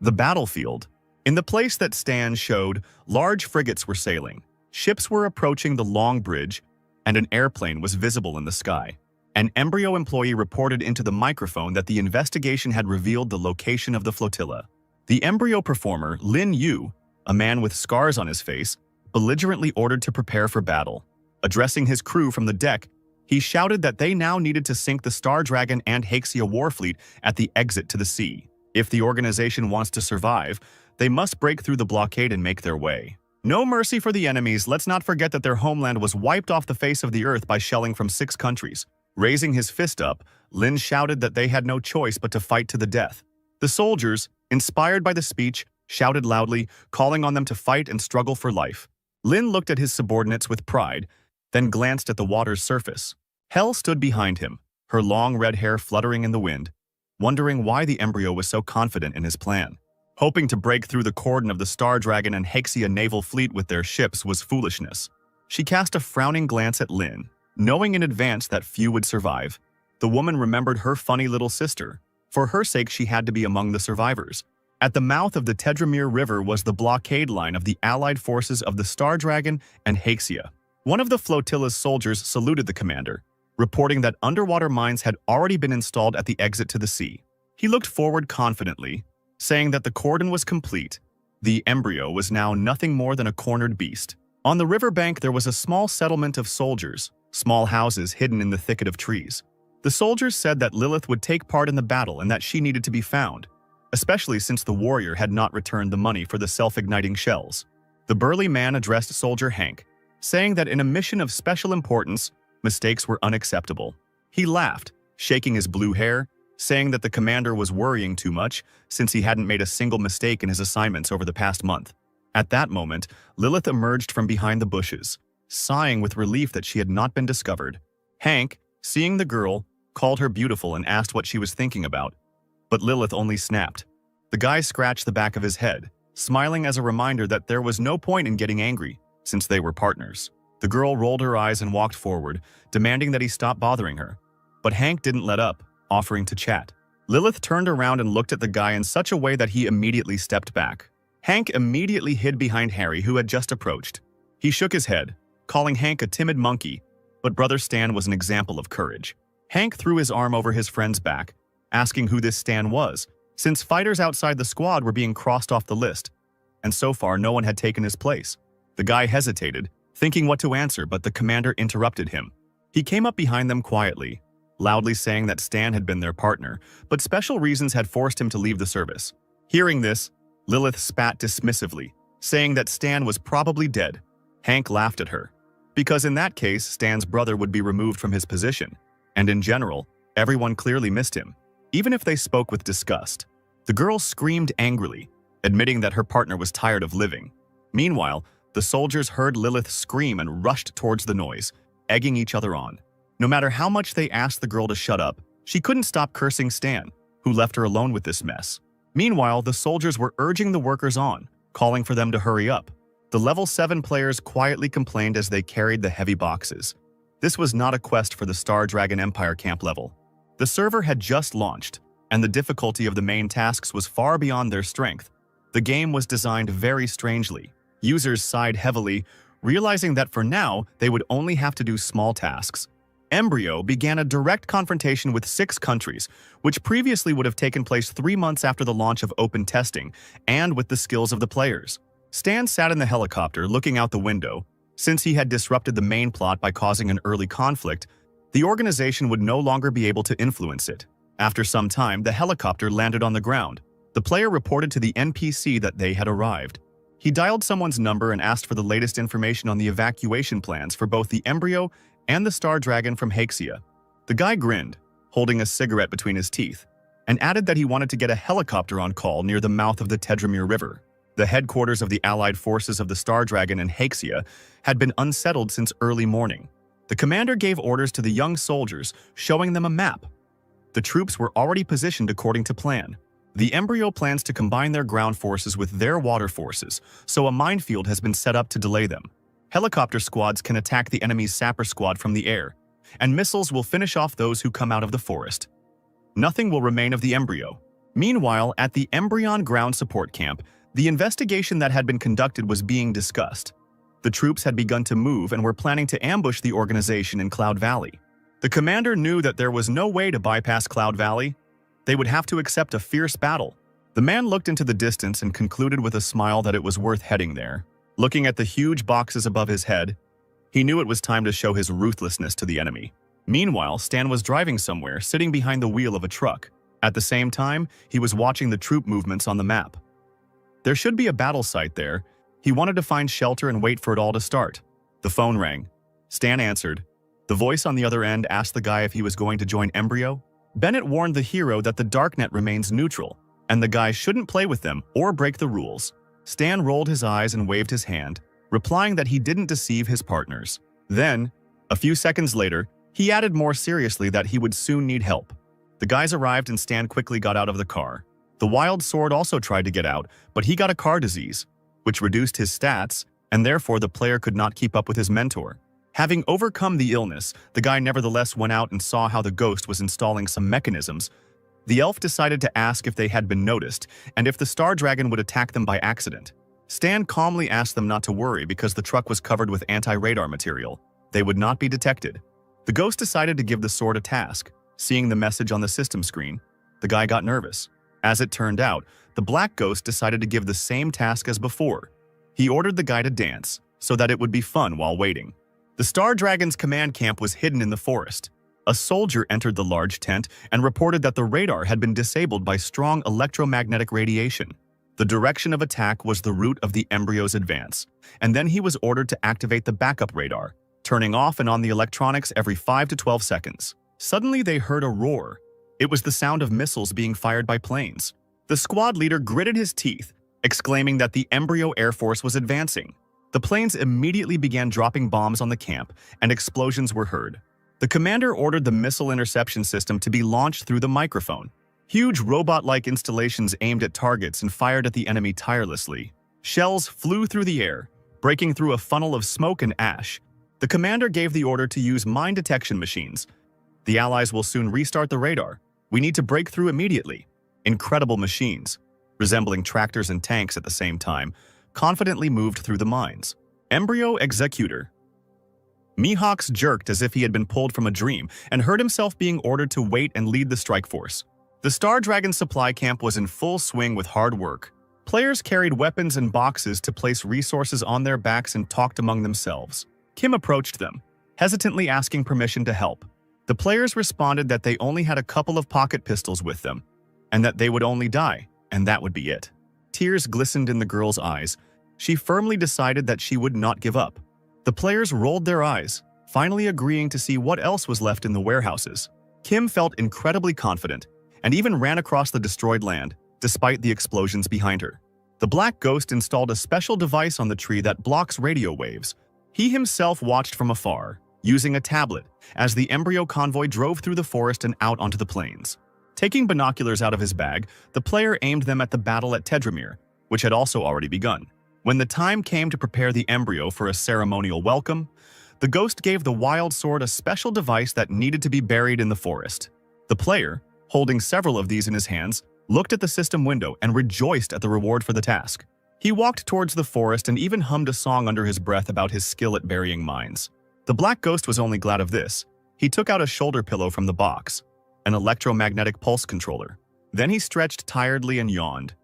"The battlefield." In the place that Stan showed, large frigates were sailing, ships were approaching the long bridge, and an airplane was visible in the sky. An embryo employee reported into the microphone that the investigation had revealed the location of the flotilla. The embryo performer, Lin Yu, a man with scars on his face, belligerently ordered to prepare for battle. Addressing his crew from the deck, he shouted that they now needed to sink the Star Dragon and Haxia warfleet at the exit to the sea. If the organization wants to survive, they must break through the blockade and make their way. No mercy for the enemies. Let's not forget that their homeland was wiped off the face of the earth by shelling from 6 countries. Raising his fist up, Lin shouted that they had no choice but to fight to the death. The soldiers, inspired by the speech, shouted loudly, calling on them to fight and struggle for life. Lin looked at his subordinates with pride, then glanced at the water's surface. Hel stood behind him, her long red hair fluttering in the wind, wondering why the embryo was so confident in his plan. Hoping to break through the cordon of the Star Dragon and Haxia naval fleet with their ships was foolishness. She cast a frowning glance at Lin, knowing in advance that few would survive. The woman remembered her funny little sister. For her sake, she had to be among the survivors. At the mouth of the Tedramir River was the blockade line of the allied forces of the Star Dragon and Haxia. One of the flotilla's soldiers saluted the commander, reporting that underwater mines had already been installed at the exit to the sea. He looked forward confidently, saying that the cordon was complete. The embryo was now nothing more than a cornered beast. On the riverbank, there was a small settlement of soldiers, small houses hidden in the thicket of trees. The soldiers said that Lilith would take part in the battle and that she needed to be found, especially since the warrior had not returned the money for the self-igniting shells. The burly man addressed Soldier Hank, saying that in a mission of special importance, mistakes were unacceptable. He laughed, shaking his blue hair, saying that the commander was worrying too much since he hadn't made a single mistake in his assignments over the past month. At that moment, Lilith emerged from behind the bushes, sighing with relief that she had not been discovered. Hank, seeing the girl, called her beautiful and asked what she was thinking about, but Lilith only snapped. The guy scratched the back of his head, smiling as a reminder that there was no point in getting angry, since they were partners. The girl rolled her eyes and walked forward, demanding that he stop bothering her. But Hank didn't let up, offering to chat. Lilith turned around and looked at the guy in such a way that he immediately stepped back. Hank immediately hid behind Harry, who had just approached. He shook his head, calling Hank a timid monkey, but Brother Stan was an example of courage. Hank threw his arm over his friend's back, asking who this Stan was, since fighters outside the squad were being crossed off the list, and so far no one had taken his place. The guy hesitated, thinking what to answer, but the commander interrupted him. He came up behind them quietly, loudly saying that Stan had been their partner, but special reasons had forced him to leave the service. Hearing this, Lilith spat dismissively, saying that Stan was probably dead. Hank laughed at her, because in that case, Stan's brother would be removed from his position, and in general, everyone clearly missed him, even if they spoke with disgust. The girl screamed angrily, admitting that her partner was tired of living. Meanwhile, the soldiers heard Lilith scream and rushed towards the noise, egging each other on. No matter how much they asked the girl to shut up, she couldn't stop cursing Stan, who left her alone with this mess. Meanwhile, the soldiers were urging the workers on, calling for them to hurry up. The level 7 players quietly complained as they carried the heavy boxes. This was not a quest for the Star Dragon Empire camp level. The server had just launched, and the difficulty of the main tasks was far beyond their strength. The game was designed very strangely. Users sighed heavily, realizing that for now, they would only have to do small tasks. Embryo began a direct confrontation with 6 countries, which previously would have taken place 3 months after the launch of open testing, and with the skills of the players. Stan sat in the helicopter looking out the window. Since he had disrupted the main plot by causing an early conflict, the organization would no longer be able to influence it. After some time, the helicopter landed on the ground. The player reported to the NPC that they had arrived. He dialed someone's number and asked for the latest information on the evacuation plans for both the embryo and the Star Dragon from Haxia. The guy grinned, holding a cigarette between his teeth, and added that he wanted to get a helicopter on call near the mouth of the Tedramir River. The headquarters of the allied forces of the Star Dragon and Haxia had been unsettled since early morning. The commander gave orders to the young soldiers, showing them a map. The troops were already positioned according to plan. The embryo plans to combine their ground forces with their water forces, so a minefield has been set up to delay them. Helicopter squads can attack the enemy's sapper squad from the air, and missiles will finish off those who come out of the forest. Nothing will remain of the embryo. Meanwhile, at the Embryon Ground Support Camp, the investigation that had been conducted was being discussed. The troops had begun to move and were planning to ambush the organization in Cloud Valley. The commander knew that there was no way to bypass Cloud Valley. They would have to accept a fierce battle. The man looked into the distance and concluded with a smile that it was worth heading there. Looking at the huge boxes above his head, he knew it was time to show his ruthlessness to the enemy. Meanwhile, Stan was driving somewhere, sitting behind the wheel of a truck. At the same time, he was watching the troop movements on the map. There should be a battle site there. He wanted to find shelter and wait for it all to start. The phone rang. Stan answered. The voice on the other end asked the guy if he was going to join Embryo. Bennett warned the hero that the darknet remains neutral, and the guy shouldn't play with them or break the rules. Stan rolled his eyes and waved his hand, replying that he didn't deceive his partners. Then, a few seconds later, he added more seriously that he would soon need help. The guys arrived and Stan quickly got out of the car. The wild sword also tried to get out, but he got a car disease, which reduced his stats, and therefore the player could not keep up with his mentor. Having overcome the illness, the guy nevertheless went out and saw how the ghost was installing some mechanisms. The elf decided to ask if they had been noticed, and if the star dragon would attack them by accident. Stan calmly asked them not to worry because the truck was covered with anti-radar material. They would not be detected. The ghost decided to give the sword a task. Seeing the message on the system screen, the guy got nervous. As it turned out, the black ghost decided to give the same task as before. He ordered the guy to dance, so that it would be fun while waiting. The Star Dragon's command camp was hidden in the forest. A soldier entered the large tent and reported that the radar had been disabled by strong electromagnetic radiation. The direction of attack was the route of the embryo's advance, and then he was ordered to activate the backup radar, turning off and on the electronics every 5 to 12 seconds. Suddenly they heard a roar. It was the sound of missiles being fired by planes. The squad leader gritted his teeth, exclaiming that the embryo air force was advancing. The planes immediately began dropping bombs on the camp, and explosions were heard. The commander ordered the missile interception system to be launched through the microphone. Huge robot-like installations aimed at targets and fired at the enemy tirelessly. Shells flew through the air, breaking through a funnel of smoke and ash. The commander gave the order to use mine detection machines. The Allies will soon restart the radar. We need to break through immediately. Incredible machines, resembling tractors and tanks at the same time, confidently moved through the mines. Embryo Executor. Mihawks jerked as if he had been pulled from a dream and heard himself being ordered to wait and lead the strike force. The Star Dragon supply camp was in full swing with hard work. Players carried weapons and boxes to place resources on their backs and talked among themselves. Kim approached them, hesitantly asking permission to help. The players responded that they only had a couple of pocket pistols with them, and that they would only die, and that would be it. Tears glistened in the girl's eyes. She firmly decided that she would not give up. The players rolled their eyes, finally agreeing to see what else was left in the warehouses. Kim felt incredibly confident, and even ran across the destroyed land, despite the explosions behind her. The Black Ghost installed a special device on the tree that blocks radio waves. He himself watched from afar, using a tablet, as the embryo convoy drove through the forest and out onto the plains. Taking binoculars out of his bag, the player aimed them at the battle at Tedramir, which had also already begun. When the time came to prepare the embryo for a ceremonial welcome, the ghost gave the wild sword a special device that needed to be buried in the forest. The player, holding several of these in his hands, looked at the system window and rejoiced at the reward for the task. He walked towards the forest and even hummed a song under his breath about his skill at burying mines. The Black Ghost was only glad of this. He took out a shoulder pillow from the box, an electromagnetic pulse controller. Then he stretched tiredly and yawned,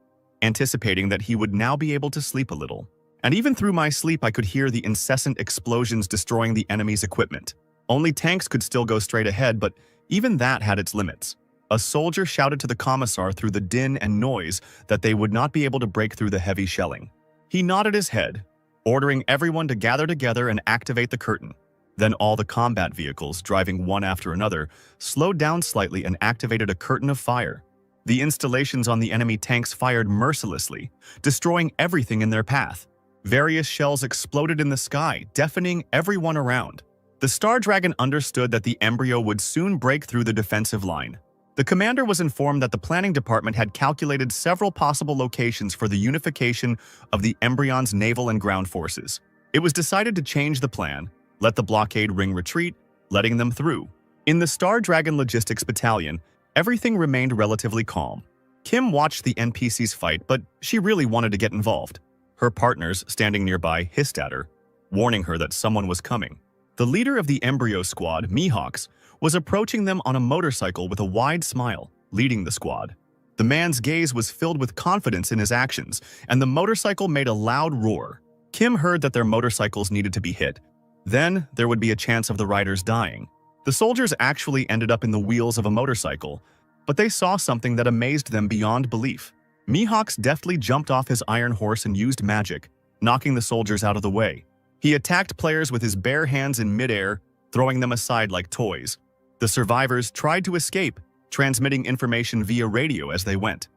anticipating that he would now be able to sleep a little. And even through my sleep I could hear the incessant explosions destroying the enemy's equipment. Only tanks could still go straight ahead, but even that had its limits. A soldier shouted to the commissar through the din and noise that they would not be able to break through the heavy shelling. He nodded his head, ordering everyone to gather together and activate the curtain. Then all the combat vehicles, driving one after another, slowed down slightly and activated a curtain of fire. The installations on the enemy tanks fired mercilessly, destroying everything in their path. Various shells exploded in the sky, deafening everyone around. The Star Dragon understood that the embryo would soon break through the defensive line. The commander was informed that the planning department had calculated several possible locations for the unification of the embryon's naval and ground forces. It was decided to change the plan, let the blockade ring retreat, letting them through. In the Star Dragon Logistics Battalion, everything remained relatively calm. Kim watched the NPCs fight, but she really wanted to get involved. Her partners, standing nearby, hissed at her, warning her that someone was coming. The leader of the embryo squad, Mihawks, was approaching them on a motorcycle with a wide smile, leading the squad. The man's gaze was filled with confidence in his actions, and the motorcycle made a loud roar. Kim heard that their motorcycles needed to be hit. Then, there would be a chance of the riders dying. The soldiers actually ended up in the wheels of a motorcycle, but they saw something that amazed them beyond belief. Mihawks deftly jumped off his iron horse and used magic, knocking the soldiers out of the way. He attacked players with his bare hands in midair, throwing them aside like toys. The survivors tried to escape, transmitting information via radio as they went.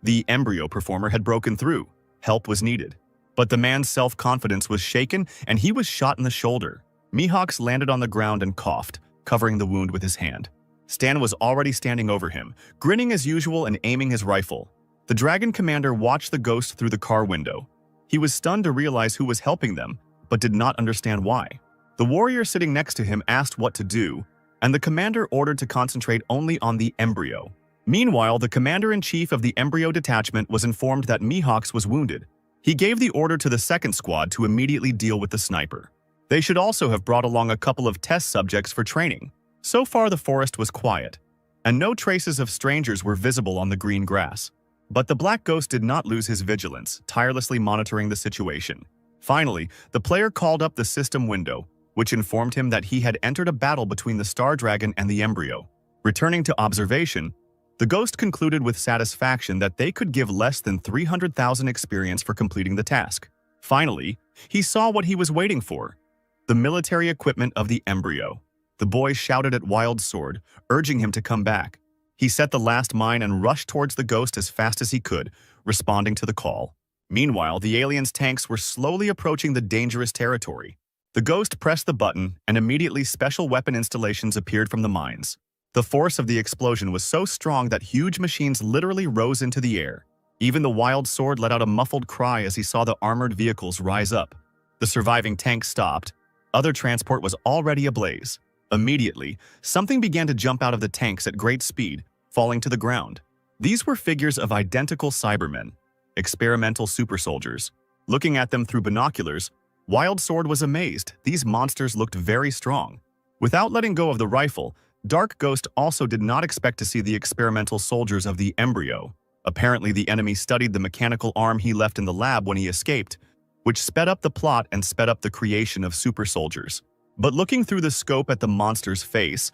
The embryo performer had broken through. Help was needed. But the man's self-confidence was shaken and he was shot in the shoulder. Mihawks landed on the ground and coughed, covering the wound with his hand. Stan was already standing over him, grinning as usual and aiming his rifle. The dragon commander watched the ghost through the car window. He was stunned to realize who was helping them, but did not understand why. The warrior sitting next to him asked what to do, and the commander ordered to concentrate only on the embryo. Meanwhile, the commander-in-chief of the embryo detachment was informed that Mihawks was wounded. He gave the order to the second squad to immediately deal with the sniper. They should also have brought along a couple of test subjects for training. So far, the forest was quiet, and no traces of strangers were visible on the green grass. But the Black Ghost did not lose his vigilance, tirelessly monitoring the situation. Finally, the player called up the system window, which informed him that he had entered a battle between the Star Dragon and the embryo. Returning to observation, the Ghost concluded with satisfaction that they could give less than 300,000 experience for completing the task. Finally, he saw what he was waiting for: the military equipment of the embryo. The boy shouted at Wild Sword, urging him to come back. He set the last mine and rushed towards the Ghost as fast as he could, responding to the call. Meanwhile, the aliens' tanks were slowly approaching the dangerous territory. The Ghost pressed the button, and immediately special weapon installations appeared from the mines. The force of the explosion was so strong that huge machines literally rose into the air. Even the Wild Sword let out a muffled cry as he saw the armored vehicles rise up. The surviving tank stopped. Other transport was already ablaze. Immediately, something began to jump out of the tanks at great speed, falling to the ground. These were figures of identical Cybermen, experimental super soldiers. Looking at them through binoculars, Wild Sword was amazed. These monsters looked very strong. Without letting go of the rifle, Dark Ghost also did not expect to see the experimental soldiers of the embryo. Apparently, the enemy studied the mechanical arm he left in the lab when he escaped, which sped up the plot and sped up the creation of super soldiers. But looking through the scope at the monster's face,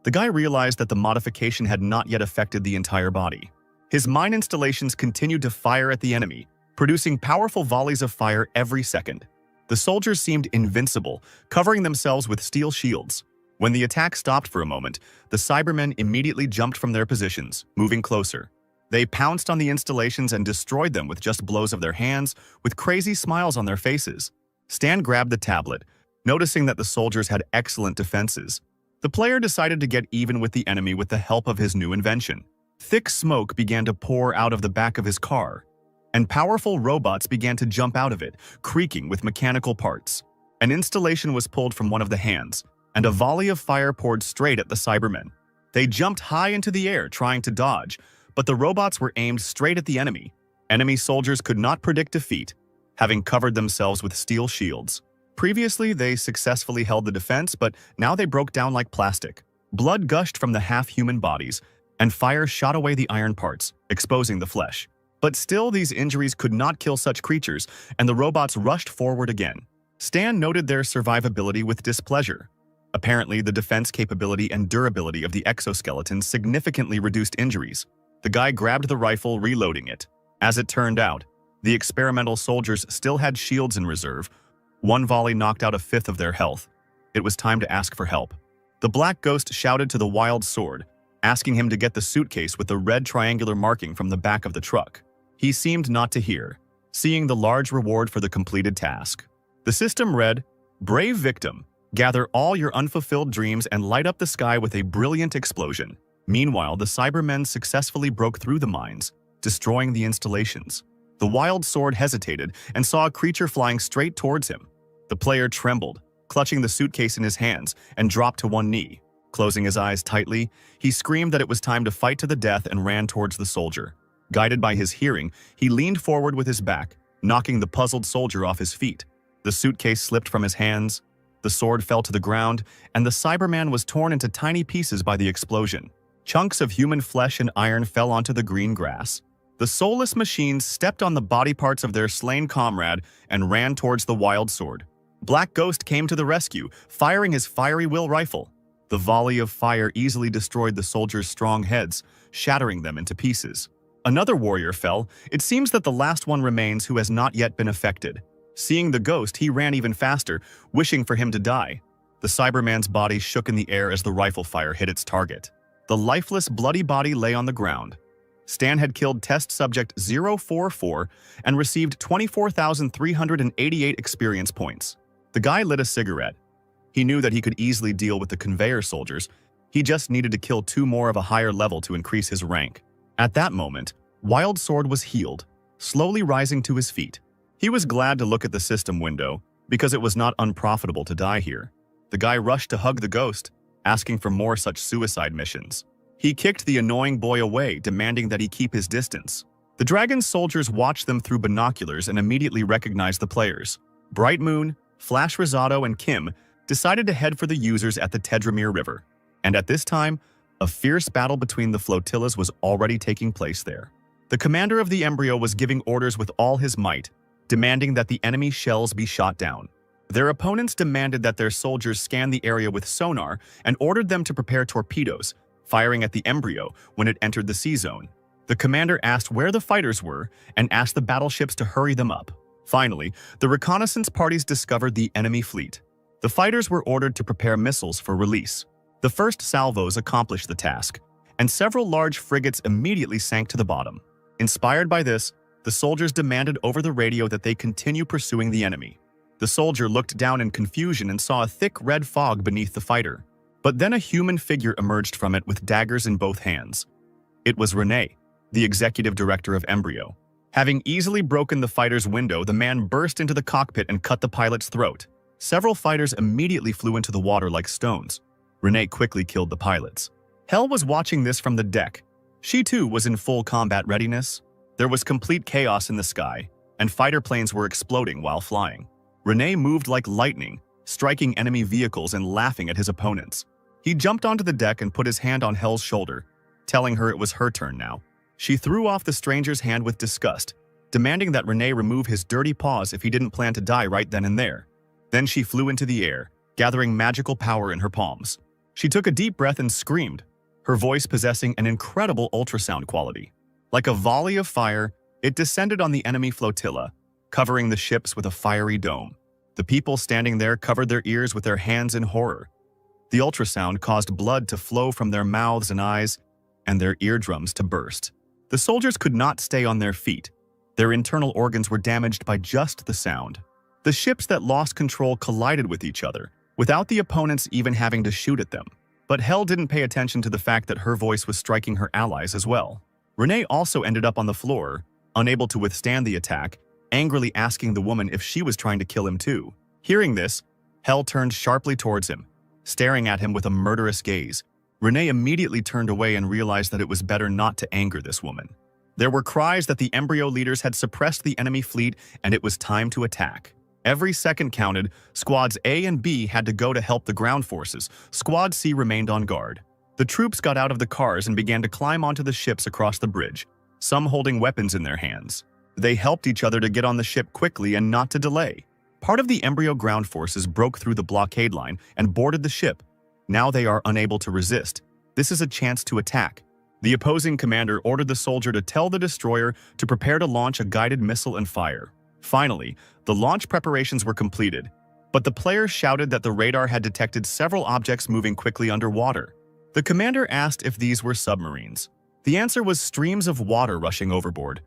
the guy realized that the modification had not yet affected the entire body. His mine installations continued to fire at the enemy, producing powerful volleys of fire every second. The soldiers seemed invincible, covering themselves with steel shields. When the attack stopped for a moment, the Cybermen immediately jumped from their positions, moving closer. They pounced on the installations and destroyed them with just blows of their hands, with crazy smiles on their faces. Stan grabbed the tablet, noticing that the soldiers had excellent defenses. The player decided to get even with the enemy with the help of his new invention. Thick smoke began to pour out of the back of his car, and powerful robots began to jump out of it, creaking with mechanical parts. An installation was pulled from one of the hands, and a volley of fire poured straight at the Cybermen. They jumped high into the air, trying to dodge, but the robots were aimed straight at the enemy. Enemy soldiers could not predict defeat, having covered themselves with steel shields. Previously, they successfully held the defense, but now they broke down like plastic. Blood gushed from the half-human bodies, and fire shot away the iron parts, exposing the flesh. But still, these injuries could not kill such creatures, and the robots rushed forward again. Stan noted their survivability with displeasure. Apparently, the defense capability and durability of the exoskeletons significantly reduced injuries. The guy grabbed the rifle, reloading it. As it turned out, the experimental soldiers still had shields in reserve. One volley knocked out a fifth of their health. It was time to ask for help. The Black Ghost shouted to the Wild Sword, asking him to get the suitcase with the red triangular marking from the back of the truck. He seemed not to hear, seeing the large reward for the completed task. The system read, "Brave victim. Gather all your unfulfilled dreams and light up the sky with a brilliant explosion. Meanwhile, the Cybermen successfully broke through the mines, destroying the installations. The wild sword hesitated and saw a creature flying straight towards him. The player trembled, clutching the suitcase in his hands, and dropped to one knee. Closing his eyes tightly, he screamed that it was time to fight to the death and ran towards the soldier. Guided by his hearing, he leaned forward with his back, knocking the puzzled soldier off his feet. The suitcase slipped from his hands, the sword fell to the ground, and the Cyberman was torn into tiny pieces by the explosion. Chunks of human flesh and iron fell onto the green grass. The soulless machines stepped on the body parts of their slain comrade and ran towards the wild sword. Black Ghost came to the rescue, firing his fiery will rifle. The volley of fire easily destroyed the soldiers' strong heads, shattering them into pieces. Another warrior fell. It seems that the last one remains who has not yet been affected. Seeing the ghost, he ran even faster, wishing for him to die. The Cyberman's body shook in the air as the rifle fire hit its target. The lifeless, bloody body lay on the ground. Stan had killed test subject 044 and received 24,388 experience points. The guy lit a cigarette. He knew that he could easily deal with the conveyor soldiers. He just needed to kill 2 more of a higher level to increase his rank. At that moment, Wild Sword was healed, slowly rising to his feet. He was glad to look at the system window, because it was not unprofitable to die here. The guy rushed to hug the ghost, asking for more such suicide missions. He kicked the annoying boy away, demanding that he keep his distance. The dragon's soldiers watched them through binoculars and immediately recognized the players. Bright Moon, Flash Risotto, and Kim decided to head for the users at the Tedramere River. And at this time, a fierce battle between the flotillas was already taking place there. The commander of the embryo was giving orders with all his might, demanding that the enemy shells be shot down. Their opponents demanded that their soldiers scan the area with sonar and ordered them to prepare torpedoes, firing at the embryo when it entered the sea zone. The commander asked where the fighters were and asked the battleships to hurry them up. Finally, the reconnaissance parties discovered the enemy fleet. The fighters were ordered to prepare missiles for release. The first salvos accomplished the task, and several large frigates immediately sank to the bottom. Inspired by this, the soldiers demanded over the radio that they continue pursuing the enemy. The soldier looked down in confusion and saw a thick red fog beneath the fighter. But then a human figure emerged from it with daggers in both hands. It was Renee, the executive director of Embryo. Having easily broken the fighter's window, the man burst into the cockpit and cut the pilot's throat. Several fighters immediately flew into the water like stones. Renee quickly killed the pilots. Hell was watching this from the deck. She too was in full combat readiness. There was complete chaos in the sky, and fighter planes were exploding while flying. Renee moved like lightning, striking enemy vehicles and laughing at his opponents. He jumped onto the deck and put his hand on Hell's shoulder, telling her it was her turn now. She threw off the stranger's hand with disgust, demanding that Renee remove his dirty paws if he didn't plan to die right then and there. Then she flew into the air, gathering magical power in her palms. She took a deep breath and screamed, her voice possessing an incredible ultrasound quality. Like a volley of fire, it descended on the enemy flotilla, covering the ships with a fiery dome. The people standing there covered their ears with their hands in horror. The ultrasound caused blood to flow from their mouths and eyes, and their eardrums to burst. The soldiers could not stay on their feet. Their internal organs were damaged by just the sound. The ships that lost control collided with each other, without the opponents even having to shoot at them. But Hell didn't pay attention to the fact that her voice was striking her allies as well. Renee also ended up on the floor, unable to withstand the attack, angrily asking the woman if she was trying to kill him too. Hearing this, Hell turned sharply towards him, staring at him with a murderous gaze. Renee immediately turned away and realized that it was better not to anger this woman. There were cries that the embryo leaders had suppressed the enemy fleet and it was time to attack. Every second counted. Squads A and B had to go to help the ground forces. Squad C remained on guard. The troops got out of the cars and began to climb onto the ships across the bridge, some holding weapons in their hands. They helped each other to get on the ship quickly and not to delay. Part of the embryo ground forces broke through the blockade line and boarded the ship. Now they are unable to resist. This is a chance to attack. The opposing commander ordered the soldier to tell the destroyer to prepare to launch a guided missile and fire. Finally, the launch preparations were completed, but the players shouted that the radar had detected several objects moving quickly underwater. The commander asked if these were submarines. The answer was streams of water rushing overboard.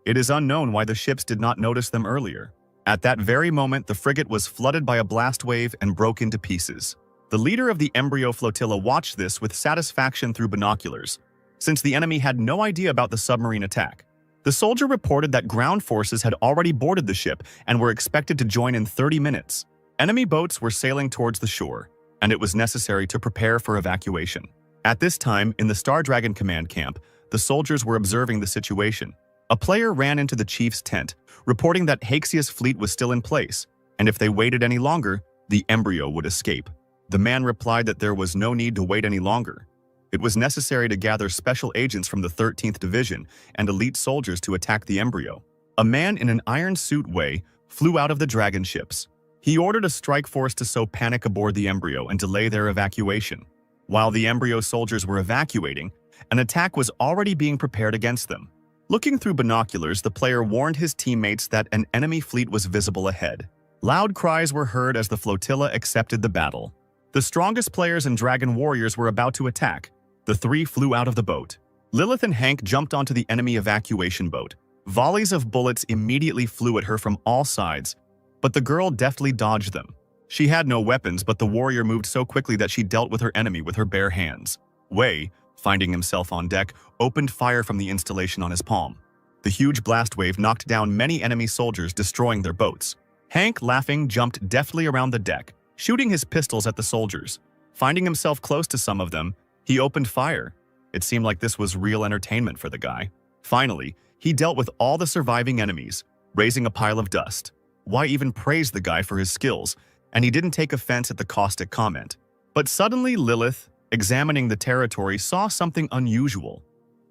It is unknown why the ships did not notice them earlier. At that very moment, the frigate was flooded by a blast wave and broke into pieces. The leader of the embryo flotilla watched this with satisfaction through binoculars, since the enemy had no idea about the submarine attack. The soldier reported that ground forces had already boarded the ship and were expected to join in 30 minutes. Enemy boats were sailing towards the shore, and it was necessary to prepare for evacuation. At this time, in the Star Dragon command camp, the soldiers were observing the situation. A player ran into the chief's tent, reporting that Haxia's fleet was still in place, and if they waited any longer, the embryo would escape. The man replied that there was no need to wait any longer. It was necessary to gather special agents from the 13th Division and elite soldiers to attack the embryo. A man in an iron suit Wei flew out of the dragon ships. He ordered a strike force to sow panic aboard the embryo and delay their evacuation. While the embryo soldiers were evacuating, an attack was already being prepared against them. Looking through binoculars, the player warned his teammates that an enemy fleet was visible ahead. Loud cries were heard as the flotilla accepted the battle. The strongest players and dragon warriors were about to attack. The three flew out of the boat. Lilith and Hank jumped onto the enemy evacuation boat. Volleys of bullets immediately flew at her from all sides, but the girl deftly dodged them. She had no weapons, but the warrior moved so quickly that she dealt with her enemy with her bare hands. Wei, finding himself on deck, opened fire from the installation on his palm. The huge blast wave knocked down many enemy soldiers, destroying their boats. Hank, laughing, jumped deftly around the deck, shooting his pistols at the soldiers. Finding himself close to some of them, he opened fire. It seemed like this was real entertainment for the guy. Finally, he dealt with all the surviving enemies, raising a pile of dust. Wei even praised the guy for his skills, and he didn't take offense at the caustic comment. But suddenly Lilith, examining the territory, saw something unusual.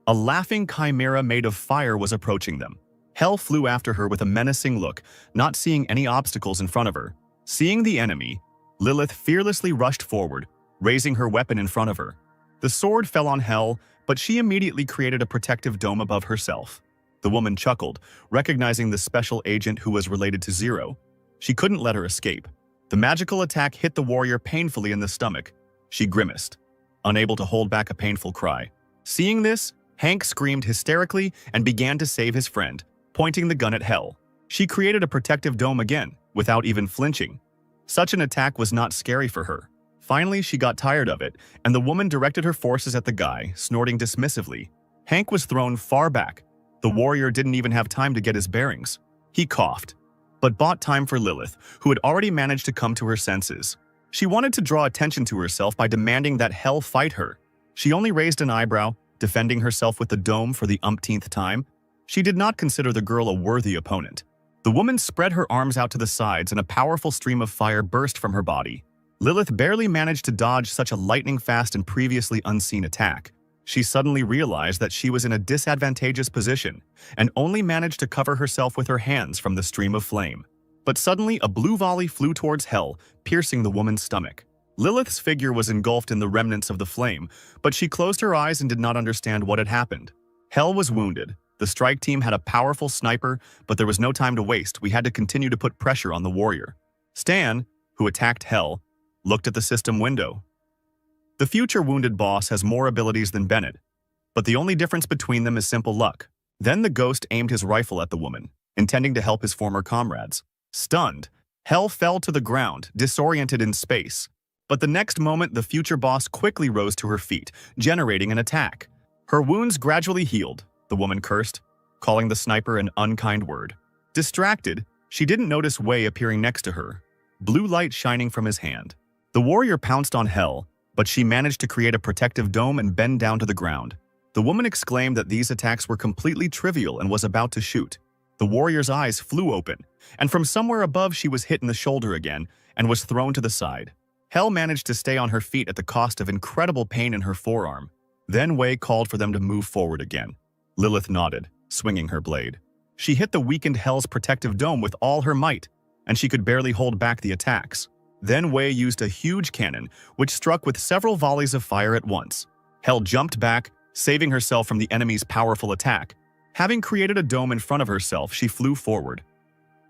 A laughing chimera made of fire was approaching them. Hell flew after her with a menacing look, not seeing any obstacles in front of her. Seeing the enemy, Lilith fearlessly rushed forward, raising her weapon in front of her. The sword fell on Hell, but she immediately created a protective dome above herself. The woman chuckled, recognizing the special agent who was related to Zero. She couldn't let her escape. The magical attack hit the warrior painfully in the stomach. She grimaced, unable to hold back a painful cry. Seeing this, Hank screamed hysterically and began to save his friend, pointing the gun at Hell. She created a protective dome again, without even flinching. Such an attack was not scary for her. Finally, she got tired of it, and the woman directed her forces at the guy, snorting dismissively. Hank was thrown far back. The warrior didn't even have time to get his bearings. He coughed, but bought time for Lilith, who had already managed to come to her senses. She wanted to draw attention to herself by demanding that Hell fight her. She only raised an eyebrow, defending herself with the dome for the umpteenth time. She did not consider the girl a worthy opponent. The woman spread her arms out to the sides and a powerful stream of fire burst from her body. Lilith barely managed to dodge such a lightning-fast and previously unseen attack. She suddenly realized that she was in a disadvantageous position and only managed to cover herself with her hands from the stream of flame. But suddenly, a blue volley flew towards Hell, piercing the woman's stomach. Lilith's figure was engulfed in the remnants of the flame, but she closed her eyes and did not understand what had happened. Hell was wounded. The strike team had a powerful sniper, but there was no time to waste. We had to continue to put pressure on the warrior. Stan, who attacked Hell, looked at the system window. The future wounded boss has more abilities than Bennett, but the only difference between them is simple luck. Then the ghost aimed his rifle at the woman, intending to help his former comrades. Stunned, Hell fell to the ground, disoriented in space. But the next moment, the future boss quickly rose to her feet, generating an attack. Her wounds gradually healed, the woman cursed, calling the sniper an unkind word. Distracted, she didn't notice Wei appearing next to her, blue light shining from his hand. The warrior pounced on Hell, but she managed to create a protective dome and bend down to the ground. The woman exclaimed that these attacks were completely trivial and was about to shoot. The warrior's eyes flew open, and from somewhere above she was hit in the shoulder again and was thrown to the side. Hell managed to stay on her feet at the cost of incredible pain in her forearm. Then Wei called for them to move forward again. Lilith nodded, swinging her blade. She hit the weakened Hell's protective dome with all her might, and she could barely hold back the attacks. Then Wei used a huge cannon, which struck with several volleys of fire at once. Hell jumped back, saving herself from the enemy's powerful attack. Having created a dome in front of herself, she flew forward.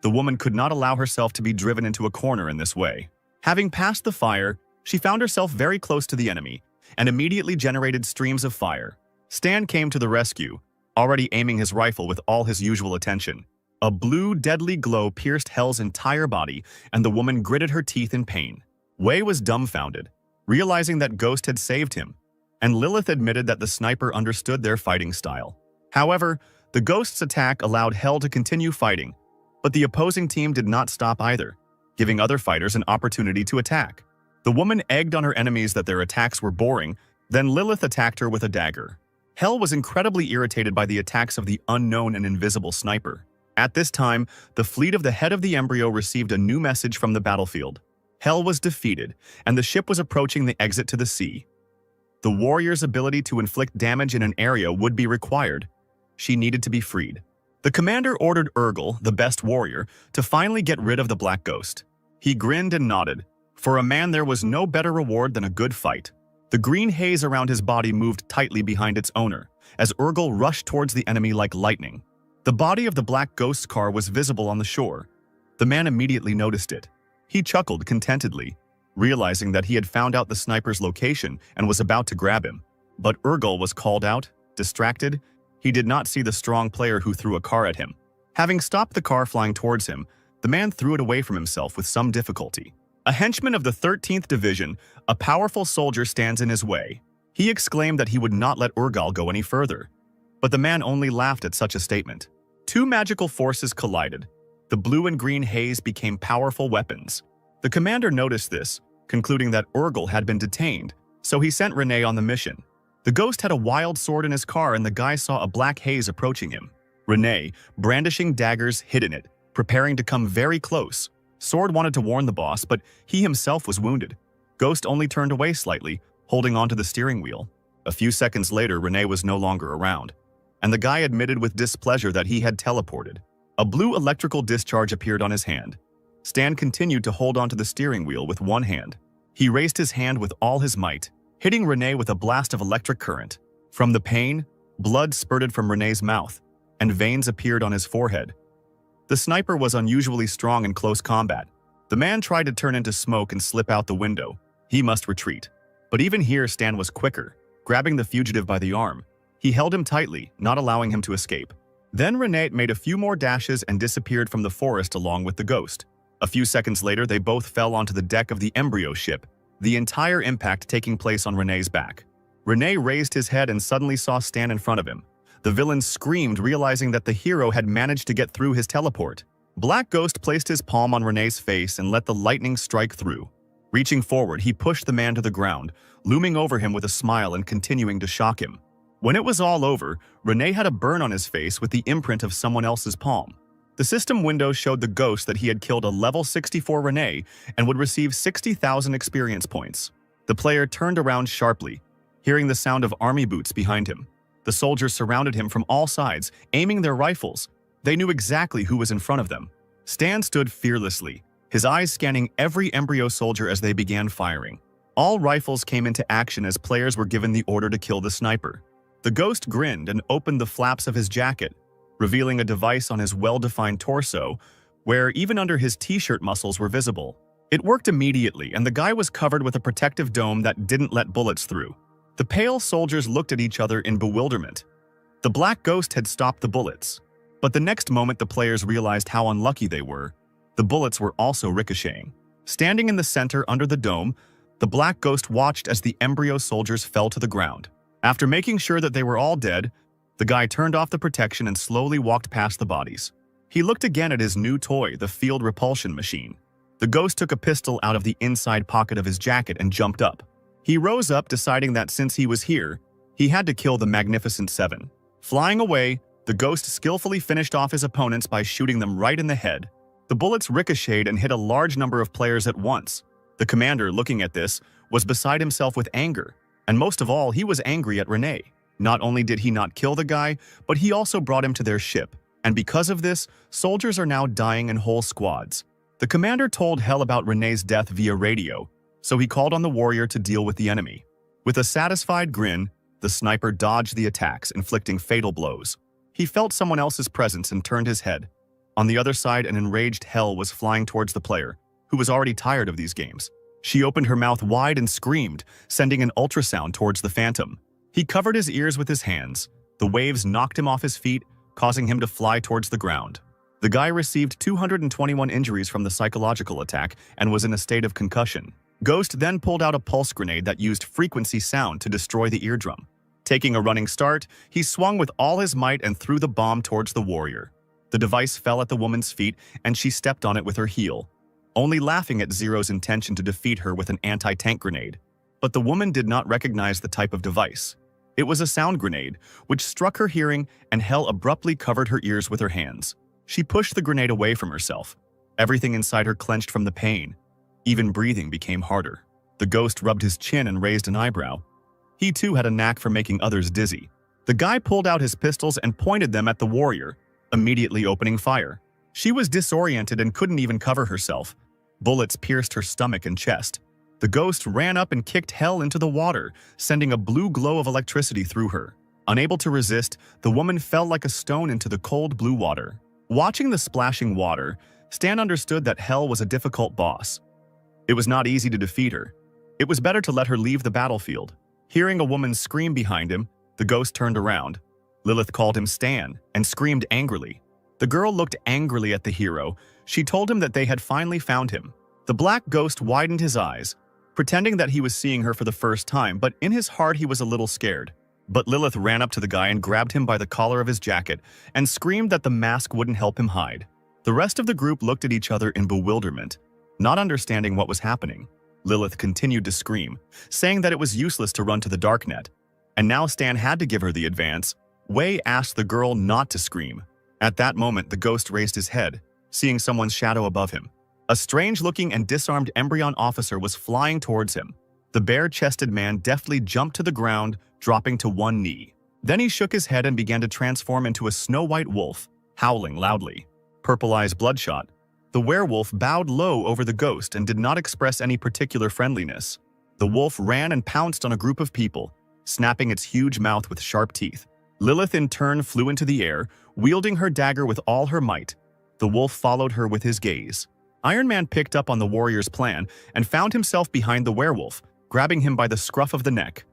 The woman could not allow herself to be driven into a corner in this way. Having passed the fire, she found herself very close to the enemy, and immediately generated streams of fire. Stan came to the rescue, already aiming his rifle with all his usual attention. A blue, deadly glow pierced Hell's entire body, and the woman gritted her teeth in pain. Wei was dumbfounded, realizing that Ghost had saved him, and Lilith admitted that the sniper understood their fighting style. However, the Ghost's attack allowed Hell to continue fighting, but the opposing team did not stop either, giving other fighters an opportunity to attack. The woman egged on her enemies that their attacks were boring, then Lilith attacked her with a dagger. Hell was incredibly irritated by the attacks of the unknown and invisible sniper. At this time, the fleet of the head of the embryo received a new message from the battlefield. Hell was defeated, and the ship was approaching the exit to the sea. The warrior's ability to inflict damage in an area would be required. She needed to be freed. The commander ordered Urgel, the best warrior, to finally get rid of the Black Ghost. He grinned and nodded. For a man, there was no better reward than a good fight. The green haze around his body moved tightly behind its owner, as Urgel rushed towards the enemy like lightning. The body of the Black Ghost's car was visible on the shore. The man immediately noticed it. He chuckled contentedly, realizing that he had found out the sniper's location and was about to grab him. But Urgel was called out, distracted. He did not see the strong player who threw a car at him. Having stopped the car flying towards him, the man threw it away from himself with some difficulty. A henchman of the 13th Division, a powerful soldier, stands in his way. He exclaimed that he would not let Urgel go any further. But the man only laughed at such a statement. Two magical forces collided. The blue and green haze became powerful weapons. The commander noticed this, concluding that Urgel had been detained, so he sent Renee on the mission. The Ghost had a wild sword in his car, and the guy saw a black haze approaching him. Renee, brandishing daggers, hid in it, preparing to come very close. Sword wanted to warn the boss, but he himself was wounded. Ghost only turned away slightly, holding onto the steering wheel. A few seconds later, Renee was no longer around, and the guy admitted with displeasure that he had teleported. A blue electrical discharge appeared on his hand. Stan continued to hold onto the steering wheel with one hand. He raised his hand with all his might, hitting Renee with a blast of electric current. From the pain, blood spurted from Renee's mouth, and veins appeared on his forehead. The sniper was unusually strong in close combat. The man tried to turn into smoke and slip out the window. He must retreat. But even here, Stan was quicker, grabbing the fugitive by the arm. He held him tightly, not allowing him to escape. Then Renee made a few more dashes and disappeared from the forest along with the Ghost. A few seconds later, they both fell onto the deck of the embryo ship, the entire impact taking place on Renee's back. Renee raised his head and suddenly saw Stan in front of him. The villain screamed, realizing that the hero had managed to get through his teleport. Black Ghost placed his palm on Renee's face and let the lightning strike through. Reaching forward, he pushed the man to the ground, looming over him with a smile and continuing to shock him. When it was all over, Renee had a burn on his face with the imprint of someone else's palm. The system window showed the Ghost that he had killed a level 64 Renee and would receive 60,000 experience points. The player turned around sharply, hearing the sound of army boots behind him. The soldiers surrounded him from all sides, aiming their rifles. They knew exactly who was in front of them. Stan stood fearlessly, his eyes scanning every embryo soldier as they began firing. All rifles came into action as players were given the order to kill the sniper. The Ghost grinned and opened the flaps of his jacket, revealing a device on his well-defined torso, where even under his t-shirt muscles were visible. It worked immediately, and the guy was covered with a protective dome that didn't let bullets through. The pale soldiers looked at each other in bewilderment. The Black Ghost had stopped the bullets, but the next moment the players realized how unlucky they were. The bullets were also ricocheting. Standing in the center under the dome, the Black Ghost watched as the embryo soldiers fell to the ground. After making sure that they were all dead, the guy turned off the protection and slowly walked past the bodies. He looked again at his new toy, the field repulsion machine. The Ghost took a pistol out of the inside pocket of his jacket and jumped up. He rose up, deciding that since he was here, he had to kill the Magnificent Seven. Flying away, the Ghost skillfully finished off his opponents by shooting them right in the head. The bullets ricocheted and hit a large number of players at once. The commander, looking at this, was beside himself with anger, and most of all, he was angry at Renee. Not only did he not kill the guy, but he also brought him to their ship, and because of this, soldiers are now dying in whole squads. The commander told Hell about Renee's death via radio, so he called on the warrior to deal with the enemy. With a satisfied grin, the sniper dodged the attacks, inflicting fatal blows. He felt someone else's presence and turned his head. On the other side, an enraged Hell was flying towards the player, who was already tired of these games. She opened her mouth wide and screamed, sending an ultrasound towards the Phantom. He covered his ears with his hands. The waves knocked him off his feet, causing him to fly towards the ground. The guy received 221 injuries from the psychological attack and was in a state of concussion. Ghost then pulled out a pulse grenade that used frequency sound to destroy the eardrum. Taking a running start, he swung with all his might and threw the bomb towards the warrior. The device fell at the woman's feet and she stepped on it with her heel, only laughing at Zero's intention to defeat her with an anti-tank grenade. But the woman did not recognize the type of device. It was a sound grenade, which struck her hearing, and Hell abruptly covered her ears with her hands. She pushed the grenade away from herself. Everything inside her clenched from the pain. Even breathing became harder. The ghost rubbed his chin and raised an eyebrow. He too had a knack for making others dizzy. The guy pulled out his pistols and pointed them at the warrior, immediately opening fire. She was disoriented and couldn't even cover herself. Bullets pierced her stomach and chest. The ghost ran up and kicked Hell into the water, sending a blue glow of electricity through her. Unable to resist, the woman fell like a stone into the cold blue water. Watching the splashing water, Stan understood that Hell was a difficult boss. It was not easy to defeat her. It was better to let her leave the battlefield. Hearing a woman scream behind him, the ghost turned around. Lilith called him Stan and screamed angrily. The girl looked angrily at the hero. She told him that they had finally found him. The black ghost widened his eyes, pretending that he was seeing her for the first time, but in his heart he was a little scared. But Lilith ran up to the guy and grabbed him by the collar of his jacket and screamed that the mask wouldn't help him hide. The rest of the group looked at each other in bewilderment, not understanding what was happening. Lilith continued to scream, saying that it was useless to run to the darknet. And now Stan had to give her the advance. Wei asked the girl not to scream. At that moment, the ghost raised his head, seeing someone's shadow above him. A strange-looking and disarmed Embryon officer was flying towards him. The bare-chested man deftly jumped to the ground, dropping to one knee. Then he shook his head and began to transform into a snow-white wolf, howling loudly. Purple eyes bloodshot. The werewolf bowed low over the ghost and did not express any particular friendliness. The wolf ran and pounced on a group of people, snapping its huge mouth with sharp teeth. Lilith in turn flew into the air, wielding her dagger with all her might. The wolf followed her with his gaze. Iron Man picked up on the warrior's plan and found himself behind the werewolf, grabbing him by the scruff of the neck.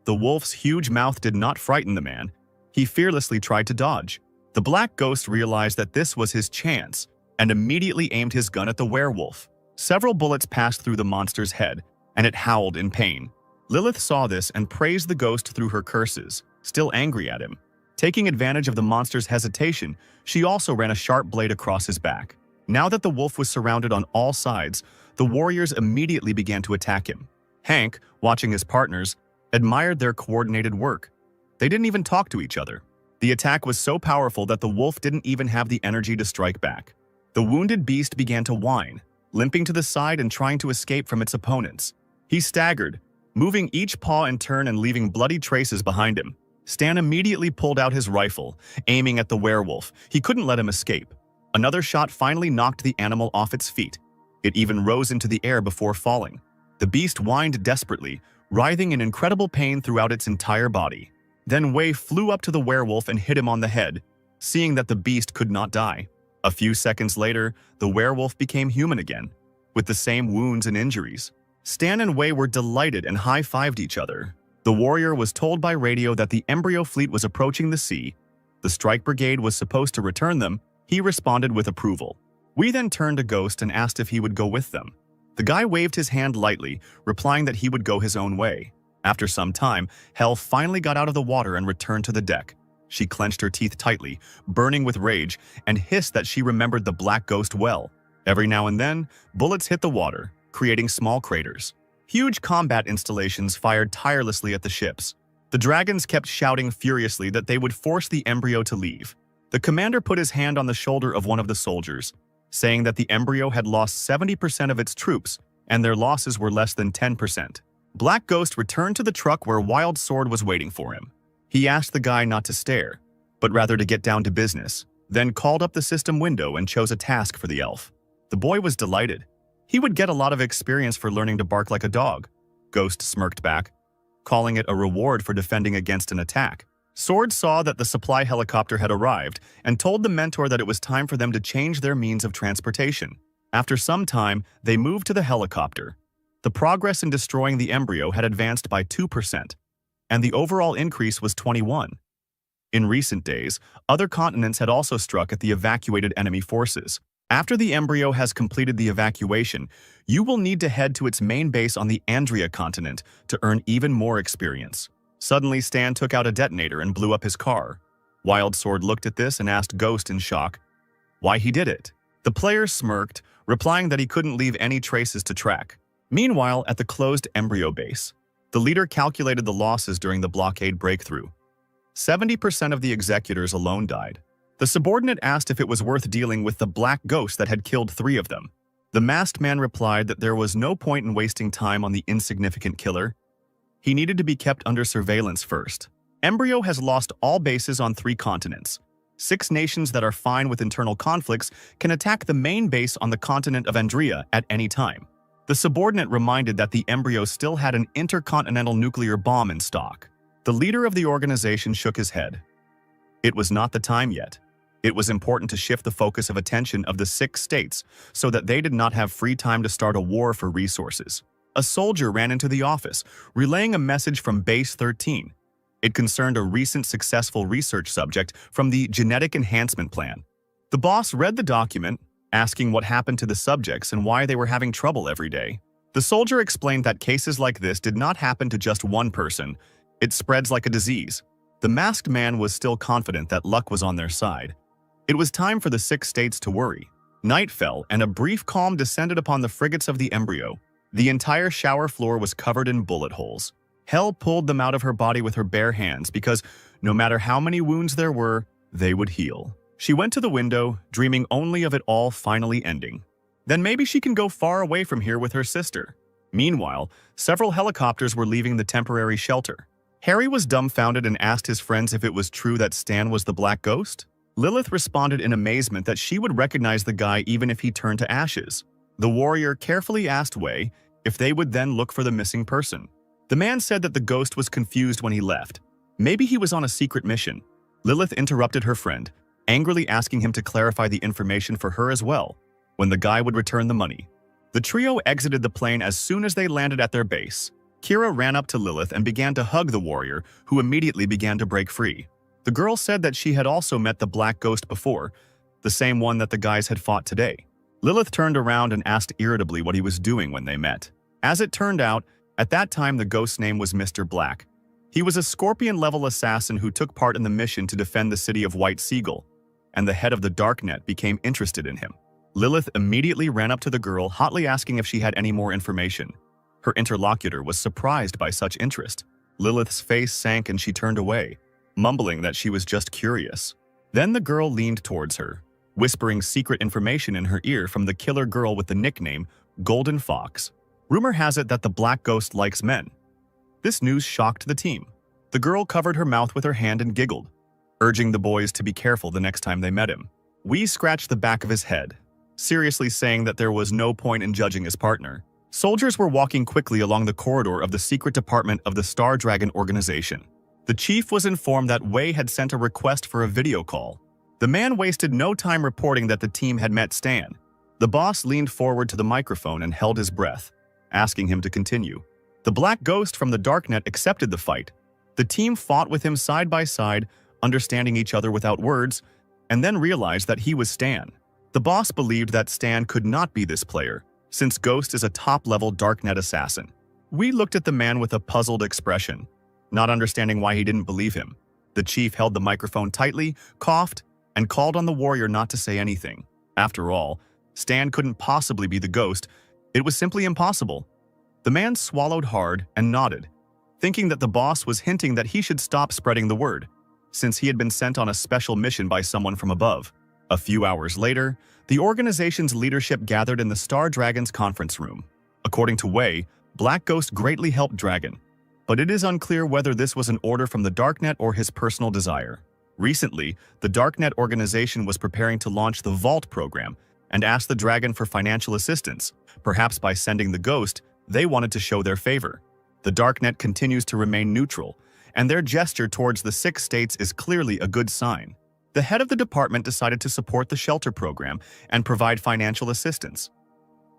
The wolf's huge mouth did not frighten the man. He fearlessly tried to dodge. The black ghost realized that this was his chance and immediately aimed his gun at the werewolf. Several bullets passed through the monster's head, and it howled in pain. Lilith saw this and praised the ghost through her curses, still angry at him. Taking advantage of the monster's hesitation, she also ran a sharp blade across his back. Now that the wolf was surrounded on all sides, the warriors immediately began to attack him. Hank, watching his partners, admired their coordinated work. They didn't even talk to each other. The attack was so powerful that the wolf didn't even have the energy to strike back. The wounded beast began to whine, limping to the side and trying to escape from its opponents. He staggered, moving each paw in turn and leaving bloody traces behind him. Stan immediately pulled out his rifle, aiming at the werewolf. He couldn't let him escape. Another shot finally knocked the animal off its feet. It even rose into the air before falling. The beast whined desperately, writhing in incredible pain throughout its entire body. Then Wei flew up to the werewolf and hit him on the head, seeing that the beast could not die. A few seconds later, the werewolf became human again, with the same wounds and injuries. Stan and Wei were delighted and high-fived each other. The warrior was told by radio that the embryo fleet was approaching the sea. The strike brigade was supposed to return them. He responded with approval. We then turned to Ghost and asked if he would go with them. The guy waved his hand lightly, replying that he would go his own way. After some time, Hell finally got out of the water and returned to the deck. She clenched her teeth tightly, burning with rage, and hissed that she remembered the black ghost well. Every now and then, bullets hit the water, creating small craters. Huge combat installations fired tirelessly at the ships. The dragons kept shouting furiously that they would force the embryo to leave. The commander put his hand on the shoulder of one of the soldiers, saying that the embryo had lost 70% of its troops, and their losses were less than 10%. Black Ghost returned to the truck where Wild Sword was waiting for him. He asked the guy not to stare, but rather to get down to business, then called up the system window and chose a task for the elf. The boy was delighted. He would get a lot of experience for learning to bark like a dog. Ghost smirked back, calling it a reward for defending against an attack. Sword saw that the supply helicopter had arrived and told the mentor that it was time for them to change their means of transportation. After some time, they moved to the helicopter. The progress in destroying the embryo had advanced by 2%, and the overall increase was 21. In recent days, other continents had also struck at the evacuated enemy forces. After the embryo has completed the evacuation, you will need to head to its main base on the Andrea continent to earn even more experience. Suddenly, Stan took out a detonator and blew up his car. Wild Sword looked at this and asked Ghost in shock why he did it. The player smirked, replying that he couldn't leave any traces to track. Meanwhile, at the closed embryo base, the leader calculated the losses during the blockade breakthrough. 70% of the executors alone died. The subordinate asked if it was worth dealing with the black ghost that had killed 3 of them. The masked man replied that there was no point in wasting time on the insignificant killer. He needed to be kept under surveillance first. Embryo has lost all bases on 3 continents. 6 nations that are fine with internal conflicts can attack the main base on the continent of Andrea at any time. The subordinate reminded that the embryo still had an intercontinental nuclear bomb in stock. The leader of the organization shook his head. It was not the time yet. It was important to shift the focus of attention of the 6 states so that they did not have free time to start a war for resources. A soldier ran into the office, relaying a message from Base 13. It concerned a recent successful research subject from the Genetic Enhancement Plan. The boss read the document, asking what happened to the subjects and why they were having trouble every day. The soldier explained that cases like this did not happen to just one person. It spreads like a disease. The masked man was still confident that luck was on their side. It was time for the 6 states to worry. Night fell, and a brief calm descended upon the frigates of the embryo. The entire shower floor was covered in bullet holes. Hell pulled them out of her body with her bare hands because, no matter how many wounds there were, they would heal. She went to the window, dreaming only of it all finally ending. Then maybe she can go far away from here with her sister. Meanwhile, several helicopters were leaving the temporary shelter. Harry was dumbfounded and asked his friends if it was true that Stan was the Black Ghost. Lilith responded in amazement that she would recognize the guy even if he turned to ashes. The warrior carefully asked Wei if they would then look for the missing person. The man said that the ghost was confused when he left. Maybe he was on a secret mission. Lilith interrupted her friend, angrily asking him to clarify the information for her as well, when the guy would return the money. The trio exited the plane as soon as they landed at their base. Kira ran up to Lilith and began to hug the warrior, who immediately began to break free. The girl said that she had also met the Black Ghost before, the same one that the guys had fought today. Lilith turned around and asked irritably what he was doing when they met. As it turned out, at that time the ghost's name was Mr. Black. He was a Scorpion-level assassin who took part in the mission to defend the city of White Seagull, and the head of the Darknet became interested in him. Lilith immediately ran up to the girl, hotly asking if she had any more information. Her interlocutor was surprised by such interest. Lilith's face sank and she turned away, mumbling that she was just curious. Then the girl leaned towards her, whispering secret information in her ear from the killer girl with the nickname Golden Fox. Rumor has it that the Black Ghost likes men. This news shocked the team. The girl covered her mouth with her hand and giggled, urging the boys to be careful the next time they met him. Wee scratched the back of his head, seriously saying that there was no point in judging his partner. Soldiers were walking quickly along the corridor of the secret department of the Star Dragon organization. The chief was informed that Wei had sent a request for a video call. The man wasted no time reporting that the team had met Stan. The boss leaned forward to the microphone and held his breath, asking him to continue. The Black Ghost from the Darknet accepted the fight. The team fought with him side by side, understanding each other without words, and then realized that he was Stan. The boss believed that Stan could not be this player, since Ghost is a top-level Darknet assassin. We looked at the man with a puzzled expression, not understanding why he didn't believe him. The chief held the microphone tightly, coughed, and called on the warrior not to say anything. After all, Stan couldn't possibly be the ghost. It was simply impossible. The man swallowed hard and nodded, thinking that the boss was hinting that he should stop spreading the word, since he had been sent on a special mission by someone from above. A few hours later, the organization's leadership gathered in the Star Dragon's conference room. According to Wei, Black Ghost greatly helped Dragon, but it is unclear whether this was an order from the Darknet or his personal desire. Recently, the Darknet organization was preparing to launch the Vault program and asked the Dragon for financial assistance. Perhaps by sending the Ghost, they wanted to show their favor. The Darknet continues to remain neutral, and their gesture towards the 6 states is clearly a good sign. The head of the department decided to support the shelter program and provide financial assistance.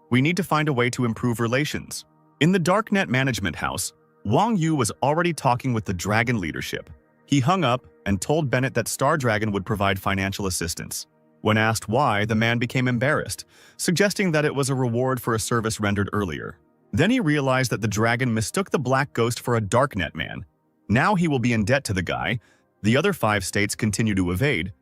We need to find a way to improve relations. In the Darknet management house, Wang Yu was already talking with the Dragon leadership. He hung up and told Bennett that Star Dragon would provide financial assistance. When asked why, the man became embarrassed, suggesting that it was a reward for a service rendered earlier. Then he realized that the dragon mistook the Black Ghost for a Darknet man. Now he will be in debt to the guy. The other 5 states continue to evade,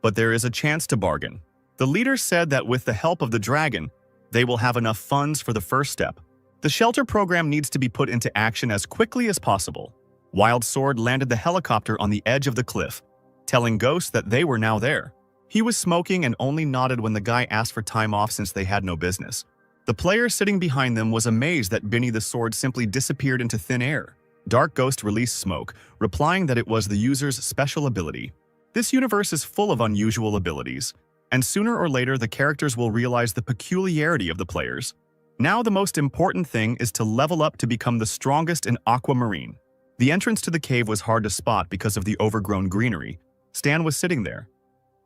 but there is a chance to bargain. The leader said that with the help of the dragon, they will have enough funds for the first step. The shelter program needs to be put into action as quickly as possible. Wild Sword landed the helicopter on the edge of the cliff, telling Ghost that they were now there. He was smoking and only nodded when the guy asked for time off since they had no business. The player sitting behind them was amazed that Benny the Sword simply disappeared into thin air. Dark Ghost released smoke, replying that it was the user's special ability. This universe is full of unusual abilities, and sooner or later the characters will realize the peculiarity of the players. Now the most important thing is to level up to become the strongest in Aquamarine. The entrance to the cave was hard to spot because of the overgrown greenery. Stan was sitting there.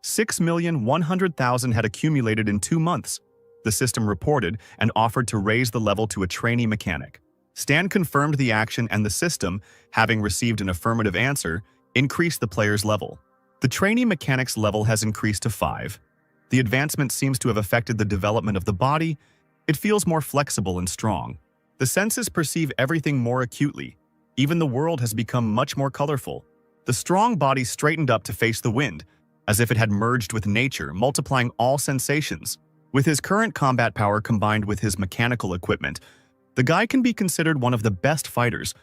6,100,000 had accumulated in 2 months. The system reported and offered to raise the level to a trainee mechanic. Stan confirmed the action and the system, having received an affirmative answer, increased the player's level. The trainee mechanic's level has increased to 5. The advancement seems to have affected the development of the body. It feels more flexible and strong. The senses perceive everything more acutely. Even the world has become much more colorful. The strong body straightened up to face the wind, as if it had merged with nature, multiplying all sensations. With his current combat power combined with his mechanical equipment, the guy can be considered one of the best fighters,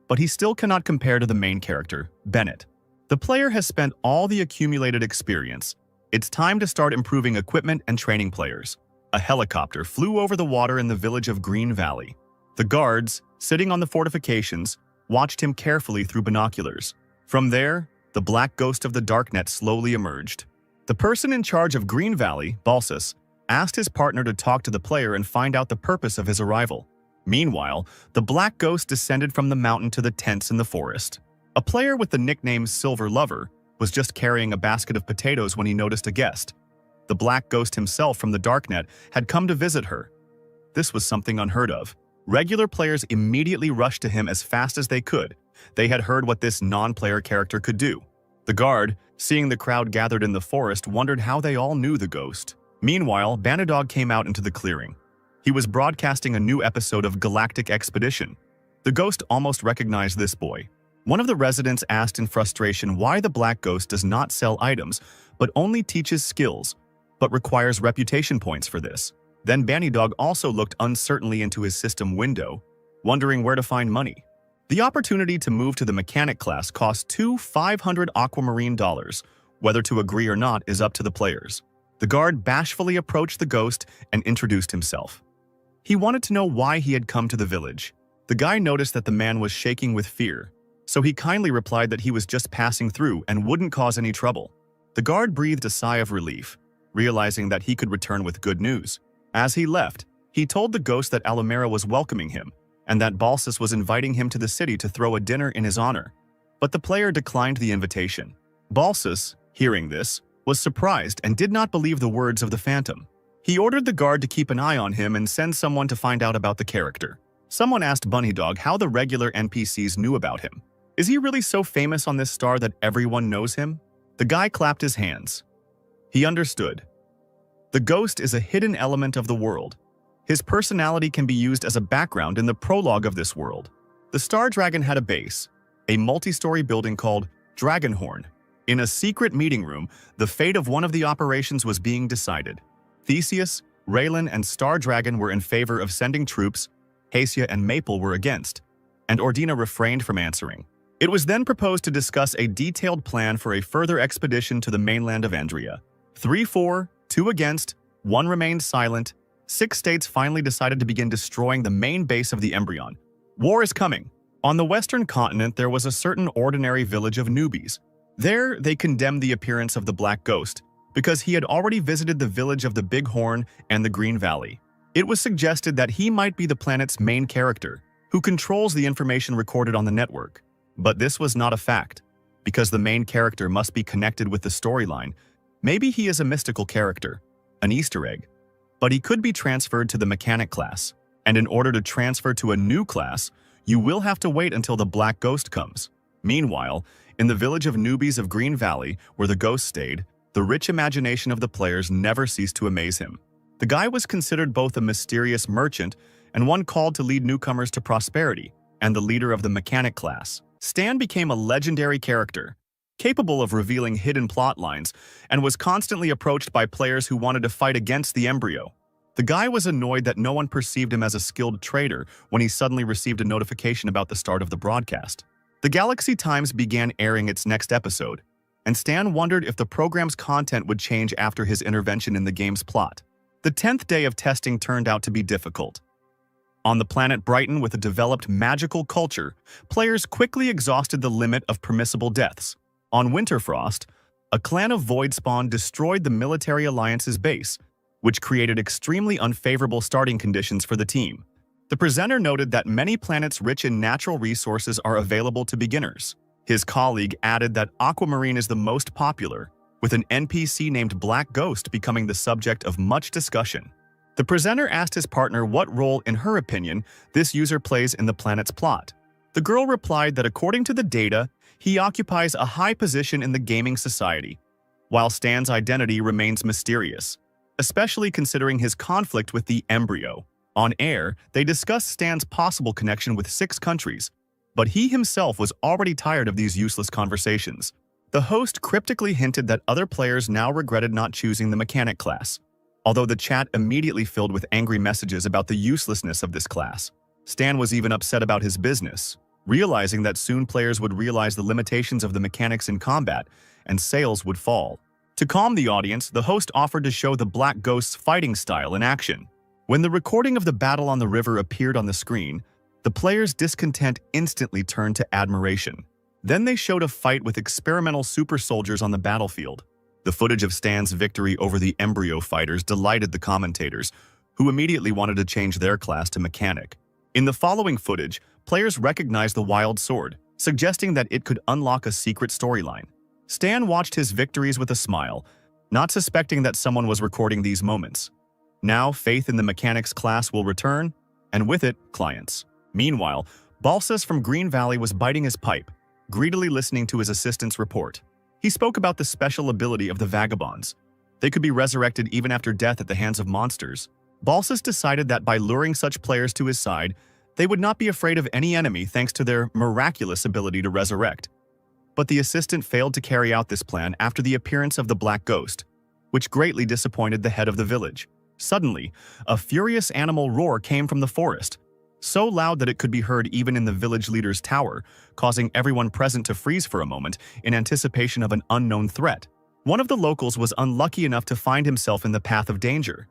but he still cannot compare to the main character, Bennett. The player has spent all the accumulated experience. It's time to start improving equipment and training players. A helicopter flew over the water in the village of Green Valley. The guards, sitting on the fortifications, watched him carefully through binoculars. From there, the Black Ghost of the Darknet slowly emerged. The person in charge of Green Valley, Balsas, asked his partner to talk to the player and find out the purpose of his arrival. Meanwhile, the Black Ghost descended from the mountain to the tents in the forest. A player with the nickname Silver Lover was just carrying a basket of potatoes when he noticed a guest. The Black Ghost himself from the Darknet had come to visit her. This was something unheard of. Regular players immediately rushed to him as fast as they could. They had heard what this non-player character could do. The guard, seeing the crowd gathered in the forest, wondered how they all knew the ghost. Meanwhile, Banadog came out into the clearing. He was broadcasting a new episode of Galactic Expedition. The ghost almost recognized this boy. One of the residents asked in frustration why the Black Ghost does not sell items, but only teaches skills, but requires reputation points for this. Then Banadog also looked uncertainly into his system window, wondering where to find money. The opportunity to move to the mechanic class costs 500 aquamarine dollars. Whether to agree or not is up to the players. The guard bashfully approached the ghost and introduced himself. He wanted to know why he had come to the village. The guy noticed that the man was shaking with fear, so he kindly replied that he was just passing through and wouldn't cause any trouble. The guard breathed a sigh of relief, realizing that he could return with good news. As he left, he told the ghost that Alamera was welcoming him and that Balsas was inviting him to the city to throw a dinner in his honor. But the player declined the invitation. Balsas, hearing this, was surprised and did not believe the words of the phantom. He ordered the guard to keep an eye on him and send someone to find out about the character. Someone asked Bunnydog how the regular NPCs knew about him. Is he really so famous on this star that everyone knows him? The guy clapped his hands. He understood. The ghost is a hidden element of the world. His personality can be used as a background in the prologue of this world. The Star Dragon had a base, a multi-story building called Dragonhorn. In a secret meeting room, the fate of one of the operations was being decided. Theseus, Raylan, and Star Dragon were in favor of sending troops. Hacia and Maple were against, and Ordina refrained from answering. It was then proposed to discuss a detailed plan for a further expedition to the mainland of Andria. 3 for, 2 against, 1 remained silent. 6 states finally decided to begin destroying the main base of the Embryon. War is coming. On the western continent, there was a certain ordinary village of newbies. There, they condemned the appearance of the Black Ghost, because he had already visited the village of the Big Horn and the Green Valley. It was suggested that he might be the planet's main character, who controls the information recorded on the network. But this was not a fact, because the main character must be connected with the storyline. Maybe he is a mystical character, an Easter egg, but he could be transferred to the mechanic class, and in order to transfer to a new class, you will have to wait until the Black Ghost comes. Meanwhile, In the village of newbies of Green Valley, where the ghost stayed, the rich imagination of the players never ceased to amaze him. The guy was considered both a mysterious merchant and one called to lead newcomers to prosperity, and the leader of the mechanic class. Stan became a legendary character, capable of revealing hidden plot lines, and was constantly approached by players who wanted to fight against the embryo. The guy was annoyed that no one perceived him as a skilled trader when he suddenly received a notification about the start of the broadcast. The Galaxy Times began airing its next episode, and Stan wondered if the program's content would change after his intervention in the game's plot. The 10th day of testing turned out to be difficult. On the planet Brighton with a developed magical culture, players quickly exhausted the limit of permissible deaths. On Winterfrost, a clan of Void Spawn destroyed the Military Alliance's base, which created extremely unfavorable starting conditions for the team. The presenter noted that many planets rich in natural resources are available to beginners. His colleague added that Aquamarine is the most popular, with an NPC named Black Ghost becoming the subject of much discussion. The presenter asked his partner what role, in her opinion, this user plays in the planet's plot. The girl replied that according to the data, he occupies a high position in the gaming society, while Stan's identity remains mysterious, especially considering his conflict with the embryo. On air, they discussed Stan's possible connection with 6 countries, but he himself was already tired of these useless conversations. The host cryptically hinted that other players now regretted not choosing the mechanic class, although the chat immediately filled with angry messages about the uselessness of this class. Stan was even upset about his business, realizing that soon players would realize the limitations of the mechanics in combat, and sales would fall. To calm the audience, the host offered to show the Black Ghost's fighting style in action. When the recording of the battle on the river appeared on the screen, the players' discontent instantly turned to admiration. Then they showed a fight with experimental super soldiers on the battlefield. The footage of Stan's victory over the embryo fighters delighted the commentators, who immediately wanted to change their class to mechanic. In the following footage, players recognized the wild sword, suggesting that it could unlock a secret storyline. Stan watched his victories with a smile, not suspecting that someone was recording these moments. Now, faith in the mechanics class will return, and with it, clients. Meanwhile, Balsas from Green Valley was biting his pipe, greedily listening to his assistant's report. He spoke about the special ability of the vagabonds. They could be resurrected even after death at the hands of monsters. Balsas decided that by luring such players to his side, they would not be afraid of any enemy thanks to their miraculous ability to resurrect. But the assistant failed to carry out this plan after the appearance of the Black Ghost, which greatly disappointed the head of the village. Suddenly, a furious animal roar came from the forest, so loud that it could be heard even in the village leader's tower, causing everyone present to freeze for a moment in anticipation of an unknown threat. One of the locals was unlucky enough to find himself in the path of danger.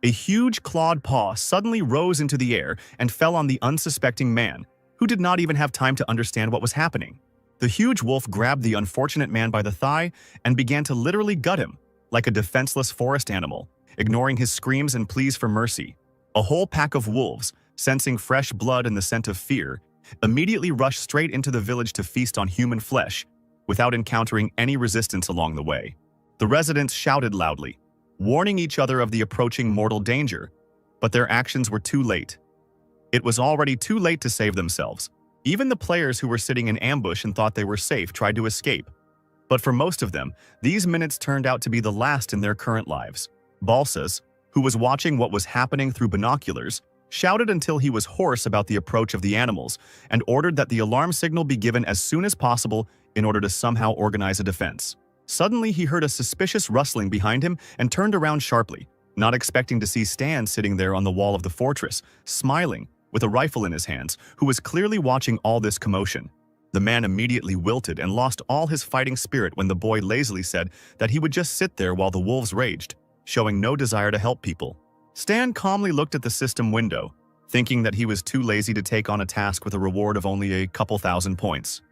A huge clawed paw suddenly rose into the air and fell on the unsuspecting man, who did not even have time to understand what was happening. The huge wolf grabbed the unfortunate man by the thigh and began to literally gut him, like a defenseless forest animal, ignoring his screams and pleas for mercy. A whole pack of wolves, sensing fresh blood and the scent of fear, immediately rushed straight into the village to feast on human flesh, without encountering any resistance along the way. The residents shouted loudly, warning each other of the approaching mortal danger, but their actions were too late. It was already too late to save themselves. Even the players who were sitting in ambush and thought they were safe tried to escape. But for most of them, these minutes turned out to be the last in their current lives. Balsas, who was watching what was happening through binoculars, shouted until he was hoarse about the approach of the animals and ordered that the alarm signal be given as soon as possible in order to somehow organize a defense. Suddenly, he heard a suspicious rustling behind him and turned around sharply, not expecting to see Stan sitting there on the wall of the fortress, smiling, with a rifle in his hands, who was clearly watching all this commotion. The man immediately wilted and lost all his fighting spirit when the boy lazily said that he would just sit there while the wolves raged, showing no desire to help people. Stan calmly looked at the system window, thinking that he was too lazy to take on a task with a reward of only a couple thousand points.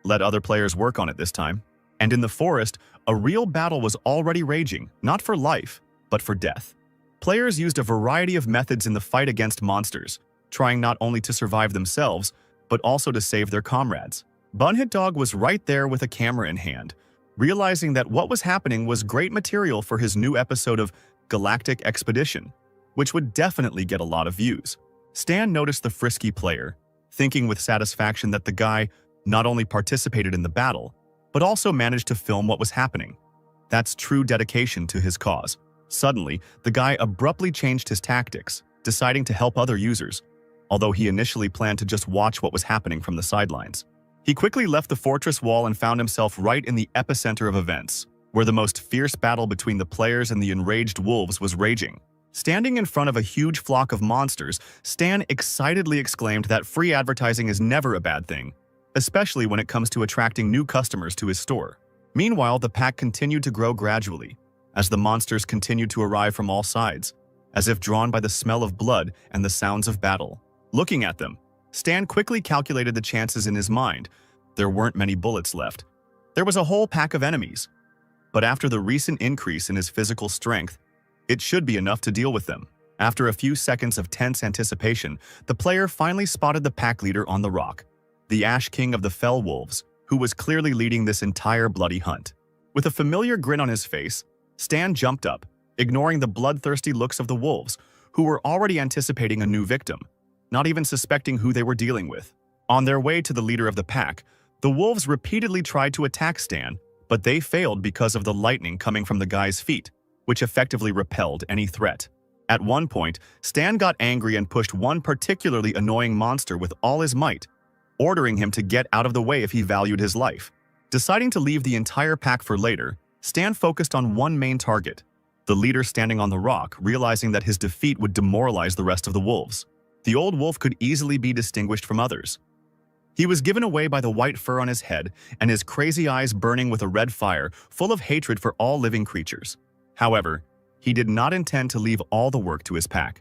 Let other players work on it this time. And in the forest, a real battle was already raging, not for life, but for death. Players used a variety of methods in the fight against monsters, trying not only to survive themselves, but also to save their comrades. Bunhead Dog was right there with a camera in hand, realizing that what was happening was great material for his new episode of Galactic Expedition, which would definitely get a lot of views. Stan noticed the frisky player, thinking with satisfaction that the guy not only participated in the battle, but also managed to film what was happening. That's true dedication to his cause. Suddenly, the guy abruptly changed his tactics, deciding to help other users, although he initially planned to just watch what was happening from the sidelines. He quickly left the fortress wall and found himself right in the epicenter of events, where the most fierce battle between the players and the enraged wolves was raging. Standing in front of a huge flock of monsters, Stan excitedly exclaimed that free advertising is never a bad thing, especially when it comes to attracting new customers to his store. Meanwhile, the pack continued to grow gradually, as the monsters continued to arrive from all sides, as if drawn by the smell of blood and the sounds of battle. Looking at them, Stan quickly calculated the chances in his mind. There weren't many bullets left. There was a whole pack of enemies. But after the recent increase in his physical strength, it should be enough to deal with them. After a few seconds of tense anticipation, the player finally spotted the pack leader on the rock, the Ash King of the Fell Wolves, who was clearly leading this entire bloody hunt. With a familiar grin on his face, Stan jumped up, ignoring the bloodthirsty looks of the wolves, who were already anticipating a new victim, not even suspecting who they were dealing with. On their way to the leader of the pack, the wolves repeatedly tried to attack Stan, but they failed because of the lightning coming from the guy's feet, which effectively repelled any threat. At one point, Stan got angry and pushed one particularly annoying monster with all his might, ordering him to get out of the way if he valued his life. Deciding to leave the entire pack for later, Stan focused on one main target, the leader standing on the rock, realizing that his defeat would demoralize the rest of the wolves. The old wolf could easily be distinguished from others. He was given away by the white fur on his head and his crazy eyes burning with a red fire, full of hatred for all living creatures. However, he did not intend to leave all the work to his pack.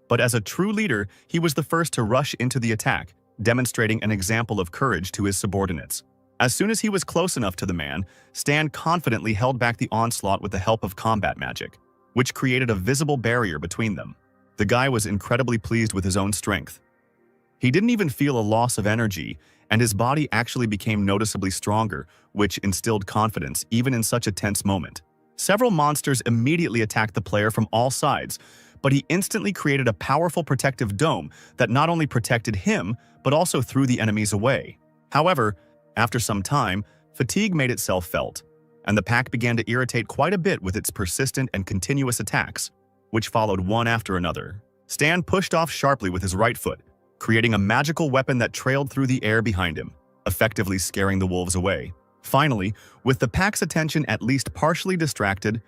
But as a true leader, he was the first to rush into the attack, demonstrating an example of courage to his subordinates. As soon as he was close enough to the man, Stan confidently held back the onslaught with the help of combat magic, which created a visible barrier between them. The guy was incredibly pleased with his own strength. He didn't even feel a loss of energy, and his body actually became noticeably stronger, which instilled confidence even in such a tense moment. Several monsters immediately attacked the player from all sides, but he instantly created a powerful protective dome that not only protected him, but also threw the enemies away. However, after some time, fatigue made itself felt, and the pack began to irritate quite a bit with its persistent and continuous attacks, which followed one after another. Stan pushed off sharply with his right foot, creating a magical weapon that trailed through the air behind him, effectively scaring the wolves away. Finally, with the pack's attention at least partially distracted,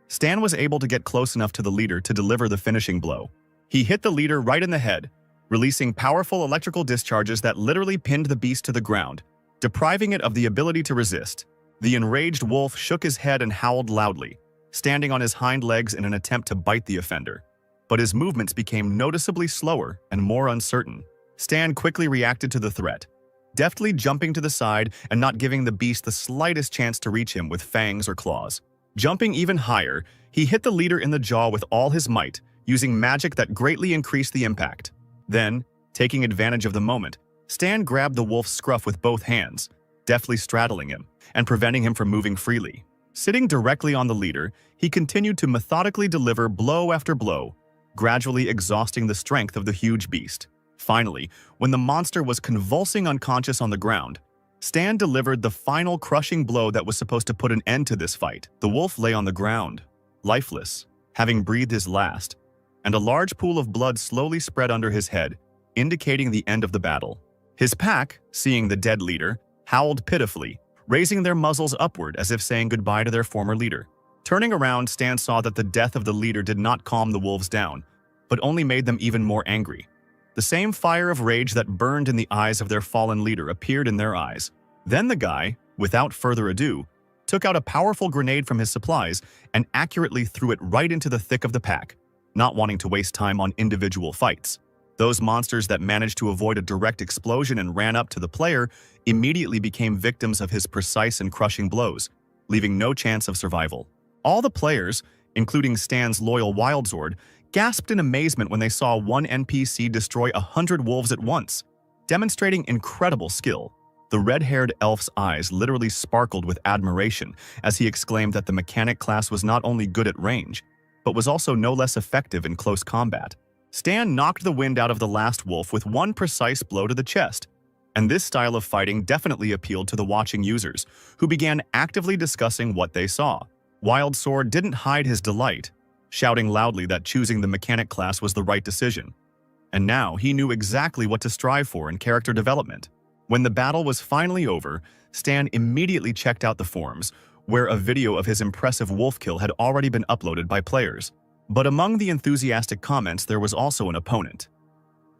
Stan was able to get close enough to the leader to deliver the finishing blow. He hit the leader right in the head, releasing powerful electrical discharges that literally pinned the beast to the ground, depriving it of the ability to resist. The enraged wolf shook his head and howled loudly, standing on his hind legs in an attempt to bite the offender. But his movements became noticeably slower and more uncertain. Stan quickly reacted to the threat, deftly jumping to the side and not giving the beast the slightest chance to reach him with fangs or claws. Jumping even higher, he hit the leader in the jaw with all his might, using magic that greatly increased the impact. Then, taking advantage of the moment, Stan grabbed the wolf's scruff with both hands, deftly straddling him and preventing him from moving freely. Sitting directly on the leader, he continued to methodically deliver blow after blow, gradually exhausting the strength of the huge beast. Finally, when the monster was convulsing unconscious on the ground, Stan delivered the final crushing blow that was supposed to put an end to this fight. The wolf lay on the ground, lifeless, having breathed his last, and a large pool of blood slowly spread under his head, indicating the end of the battle. His pack, seeing the dead leader, howled pitifully, raising their muzzles upward as if saying goodbye to their former leader. Turning around, Stan saw that the death of the leader did not calm the wolves down, but only made them even more angry. The same fire of rage that burned in the eyes of their fallen leader appeared in their eyes. Then the guy, without further ado, took out a powerful grenade from his supplies and accurately threw it right into the thick of the pack, not wanting to waste time on individual fights. Those monsters that managed to avoid a direct explosion and ran up to the player immediately became victims of his precise and crushing blows, leaving no chance of survival. All the players, including Stan's loyal Wildzord, gasped in amazement when they saw one NPC destroy 100 wolves at once, demonstrating incredible skill. The red-haired elf's eyes literally sparkled with admiration as he exclaimed that the mechanic class was not only good at range, but was also no less effective in close combat. Stan knocked the wind out of the last wolf with one precise blow to the chest, And this style of fighting definitely appealed to the watching users, who began actively discussing what they saw. Wild Sword didn't hide his delight, shouting loudly that choosing the mechanic class was the right decision. And now he knew exactly what to strive for in character development. When the battle was finally over, Stan immediately checked out the forums, where a video of his impressive wolf kill had already been uploaded by players. But among the enthusiastic comments there was also an opponent,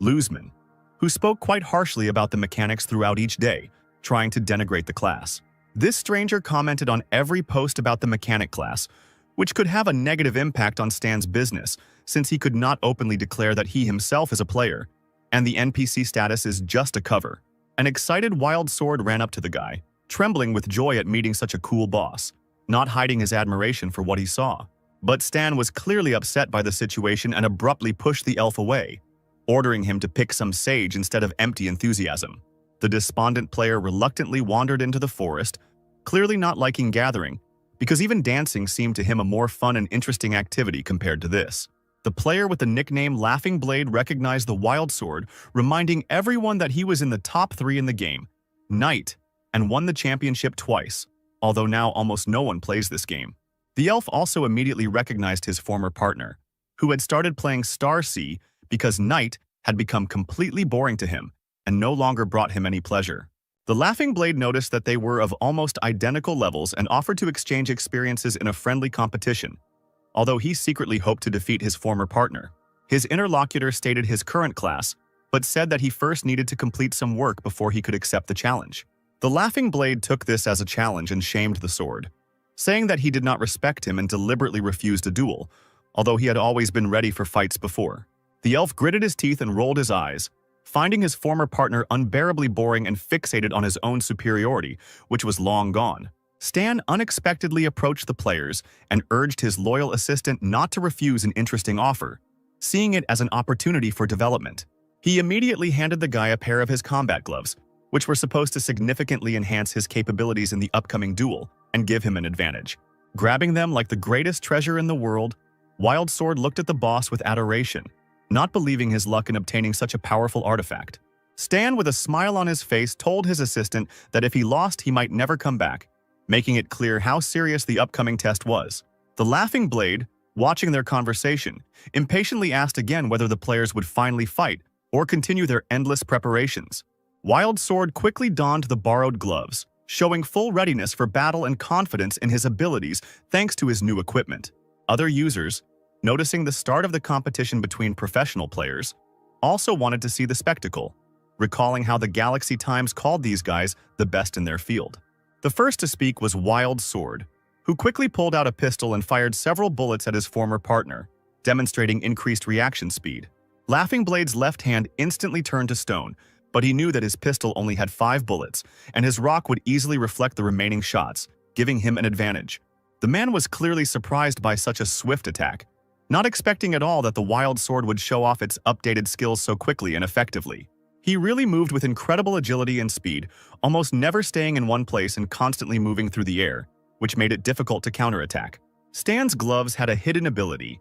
Luzman, who spoke quite harshly about the mechanics throughout each day, trying to denigrate the class. This stranger commented on every post about the mechanic class, which could have a negative impact on Stan's business, since he could not openly declare that he himself is a player, and the NPC status is just a cover. An excited Wild Sword ran up to the guy, trembling with joy at meeting such a cool boss, not hiding his admiration for what he saw. But Stan was clearly upset by the situation and abruptly pushed the elf away, ordering him to pick some sage instead of empty enthusiasm. The despondent player reluctantly wandered into the forest, clearly not liking gathering, because even dancing seemed to him a more fun and interesting activity compared to this. The player with the nickname Laughing Blade recognized the Wild Sword, reminding everyone that he was in the top 3 in the game, Knight, and won the championship twice, although now almost no one plays this game. The elf also immediately recognized his former partner, who had started playing Star Sea because Knight had become completely boring to him and no longer brought him any pleasure. The Laughing Blade noticed that they were of almost identical levels and offered to exchange experiences in a friendly competition, although he secretly hoped to defeat his former partner. His interlocutor stated his current class, but said that he first needed to complete some work before he could accept the challenge. The Laughing Blade took this as a challenge and shamed the sword, saying that he did not respect him and deliberately refused a duel, although he had always been ready for fights before. The elf gritted his teeth and rolled his eyes, finding his former partner unbearably boring and fixated on his own superiority, which was long gone. Stan unexpectedly approached the players and urged his loyal assistant not to refuse an interesting offer, seeing it as an opportunity for development. He immediately handed the guy a pair of his combat gloves, which were supposed to significantly enhance his capabilities in the upcoming duel and give him an advantage. Grabbing them like the greatest treasure in the world, Wild Sword looked at the boss with adoration, not believing his luck in obtaining such a powerful artifact. Stan, with a smile on his face, told his assistant that if he lost, he might never come back, making it clear how serious the upcoming test was. The Laughing Blade, watching their conversation, impatiently asked again whether the players would finally fight or continue their endless preparations. Wild Sword quickly donned the borrowed gloves, showing full readiness for battle and confidence in his abilities thanks to his new equipment. Other users, noticing the start of the competition between professional players, also wanted to see the spectacle, recalling how the Galaxy Times called these guys the best in their field. The first to speak was Wild Sword, who quickly pulled out a pistol and fired several bullets at his former partner, demonstrating increased reaction speed. Laughing Blade's left hand instantly turned to stone, but he knew that his pistol only had 5 bullets, and his rock would easily reflect the remaining shots, giving him an advantage. The man was clearly surprised by such a swift attack, not expecting at all that the Wild Sword would show off its updated skills so quickly and effectively. He really moved with incredible agility and speed, almost never staying in one place and constantly moving through the air, which made it difficult to counterattack. Stan's gloves had a hidden ability.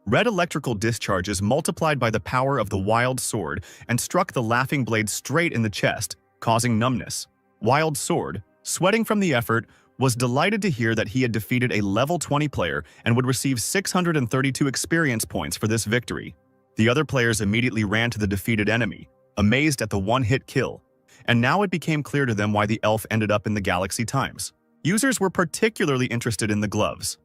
Red electrical discharges multiplied by the power of the Wild Sword and struck the Laughing Blade straight in the chest, causing numbness. Wild Sword, sweating from the effort, was delighted to hear that he had defeated a level 20 player and would receive 632 experience points for this victory. The other players immediately ran to the defeated enemy, amazed at the one-hit kill, and now it became clear to them why the elf ended up in the Galaxy Times. Users were particularly interested in the gloves,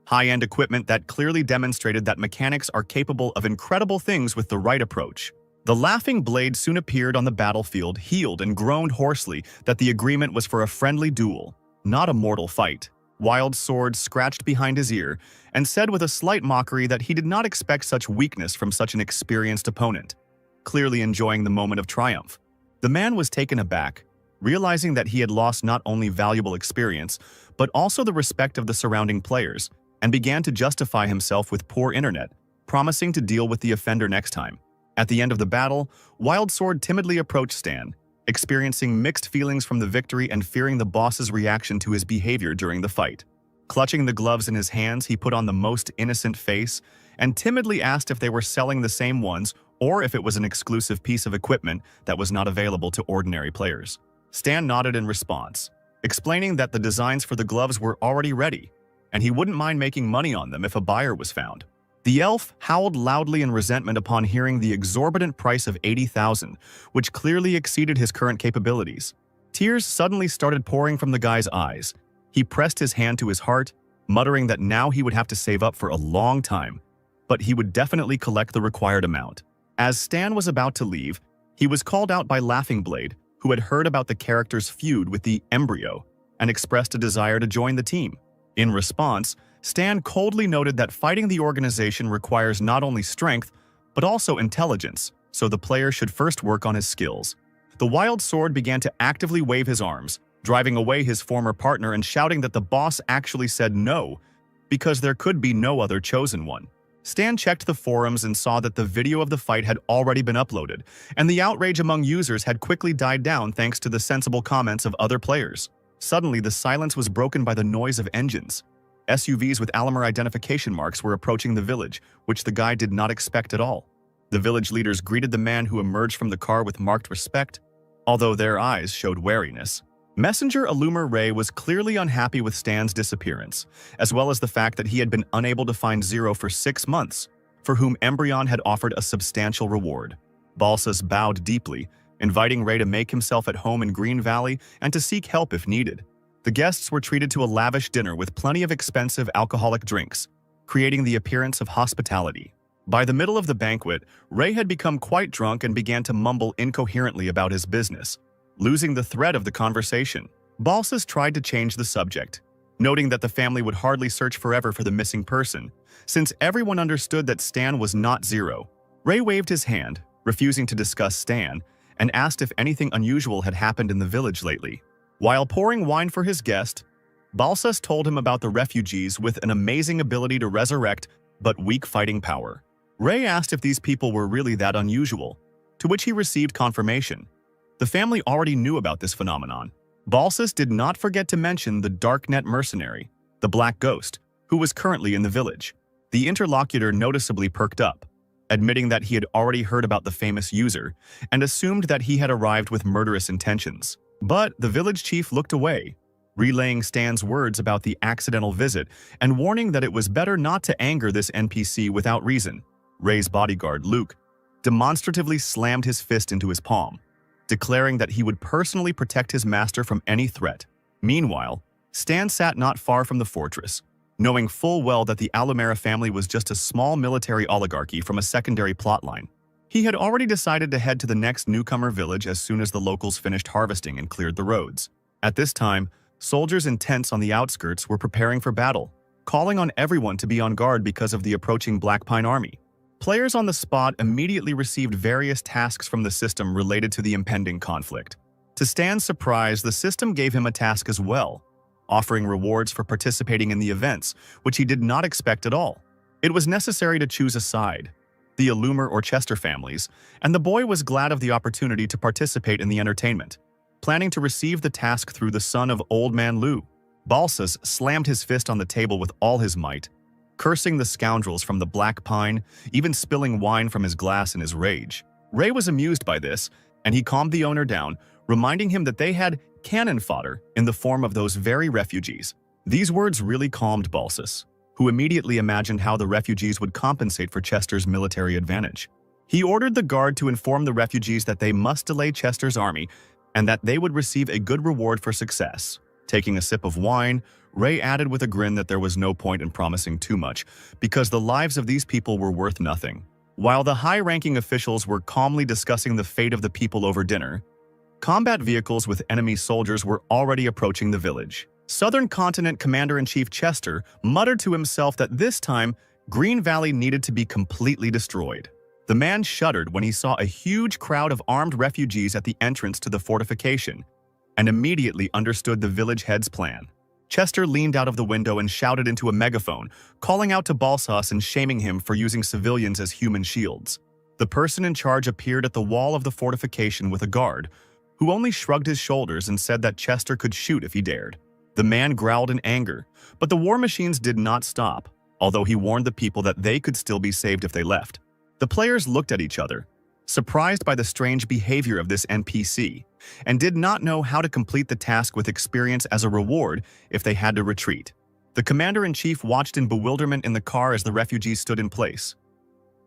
high-end equipment that clearly demonstrated that mechanics are capable of incredible things with the right approach. The Laughing Blade soon appeared on the battlefield, healed and groaned hoarsely that the agreement was for a friendly duel, not a mortal fight. Wild Sword scratched behind his ear and said with a slight mockery that he did not expect such weakness from such an experienced opponent, clearly enjoying the moment of triumph. The man was taken aback, realizing that he had lost not only valuable experience, but also the respect of the surrounding players, and began to justify himself with poor internet, promising to deal with the offender next time. At the end of the battle, Wild Sword timidly approached Stan, experiencing mixed feelings from the victory and fearing the boss's reaction to his behavior during the fight. Clutching the gloves in his hands, he put on the most innocent face and timidly asked if they were selling the same ones or if it was an exclusive piece of equipment that was not available to ordinary players. Stan nodded in response, explaining that the designs for the gloves were already ready, and he wouldn't mind making money on them if a buyer was found. The elf howled loudly in resentment upon hearing the exorbitant price of 80,000, which clearly exceeded his current capabilities. Tears suddenly started pouring from the guy's eyes. He pressed his hand to his heart, muttering that now he would have to save up for a long time, but he would definitely collect the required amount. As Stan was about to leave, he was called out by Laughing Blade, who had heard about the character's feud with the embryo and expressed a desire to join the team. In response, Stan coldly noted that fighting the organization requires not only strength, but also intelligence, so the player should first work on his skills. The wild sword began to actively wave his arms, driving away his former partner and shouting that the boss actually said no, because there could be no other chosen one. Stan checked the forums and saw that the video of the fight had already been uploaded, and the outrage among users had quickly died down thanks to the sensible comments of other players. Suddenly, the silence was broken by the noise of engines. SUVs with Alamer identification marks were approaching the village, which the guy did not expect at all. The village leaders greeted the man who emerged from the car with marked respect, although their eyes showed wariness. Messenger Illumer Ray was clearly unhappy with Stan's disappearance, as well as the fact that he had been unable to find Zero for 6 months, for whom Embryon had offered a substantial reward. Balsas bowed deeply, inviting Ray to make himself at home in Green Valley and to seek help if needed. The guests were treated to a lavish dinner with plenty of expensive alcoholic drinks, creating the appearance of hospitality. By the middle of the banquet, Ray had become quite drunk and began to mumble incoherently about his business, losing the thread of the conversation. Balsas tried to change the subject, noting that the family would hardly search forever for the missing person, since everyone understood that Stan was not Zero. Ray waved his hand, refusing to discuss Stan, and asked if anything unusual had happened in the village lately. While pouring wine for his guest, Balsas told him about the refugees with an amazing ability to resurrect but weak fighting power. Ray asked if these people were really that unusual, to which he received confirmation. The family already knew about this phenomenon. Balsas did not forget to mention the Darknet mercenary, the Black Ghost, who was currently in the village. The interlocutor noticeably perked up, admitting that he had already heard about the famous user and assumed that he had arrived with murderous intentions. But the village chief looked away, relaying Stan's words about the accidental visit and warning that it was better not to anger this NPC without reason. Ray's bodyguard, Luke, demonstratively slammed his fist into his palm, declaring that he would personally protect his master from any threat. Meanwhile, Stan sat not far from the fortress, knowing full well that the Alumera family was just a small military oligarchy from a secondary plotline. He had already decided to head to the next newcomer village as soon as the locals finished harvesting and cleared the roads. At this time, soldiers in tents on the outskirts were preparing for battle, calling on everyone to be on guard because of the approaching Black Pine army. Players on the spot immediately received various tasks from the system related to the impending conflict. To Stan's surprise, the system gave him a task as well, offering rewards for participating in the events, which he did not expect at all. It was necessary to choose a side, the Illumer or Chester families, and the boy was glad of the opportunity to participate in the entertainment, planning to receive the task through the son of Old Man Lou. Balsas slammed his fist on the table with all his might, cursing the scoundrels from the Black Pine, even spilling wine from his glass in his rage. Ray was amused by this, and he calmed the owner down, reminding him that they had cannon fodder in the form of those very refugees. These words really calmed Balsas, who immediately imagined how the refugees would compensate for Chester's military advantage. He ordered the guard to inform the refugees that they must delay Chester's army and that they would receive a good reward for success. Taking a sip of wine, Ray added with a grin that there was no point in promising too much, because the lives of these people were worth nothing. While the high-ranking officials were calmly discussing the fate of the people over dinner, combat vehicles with enemy soldiers were already approaching the village. Southern Continent Commander-in-Chief Chester muttered to himself that this time, Green Valley needed to be completely destroyed. The man shuddered when he saw a huge crowd of armed refugees at the entrance to the fortification, and immediately understood the village head's plan. Chester leaned out of the window and shouted into a megaphone, calling out to Balsas and shaming him for using civilians as human shields. The person in charge appeared at the wall of the fortification with a guard, who only shrugged his shoulders and said that Chester could shoot if he dared. The man growled in anger, but the war machines did not stop, although he warned the people that they could still be saved if they left. The players looked at each other, surprised by the strange behavior of this NPC, and did not know how to complete the task with experience as a reward if they had to retreat. The commander-in-chief watched in bewilderment in the car as the refugees stood in place.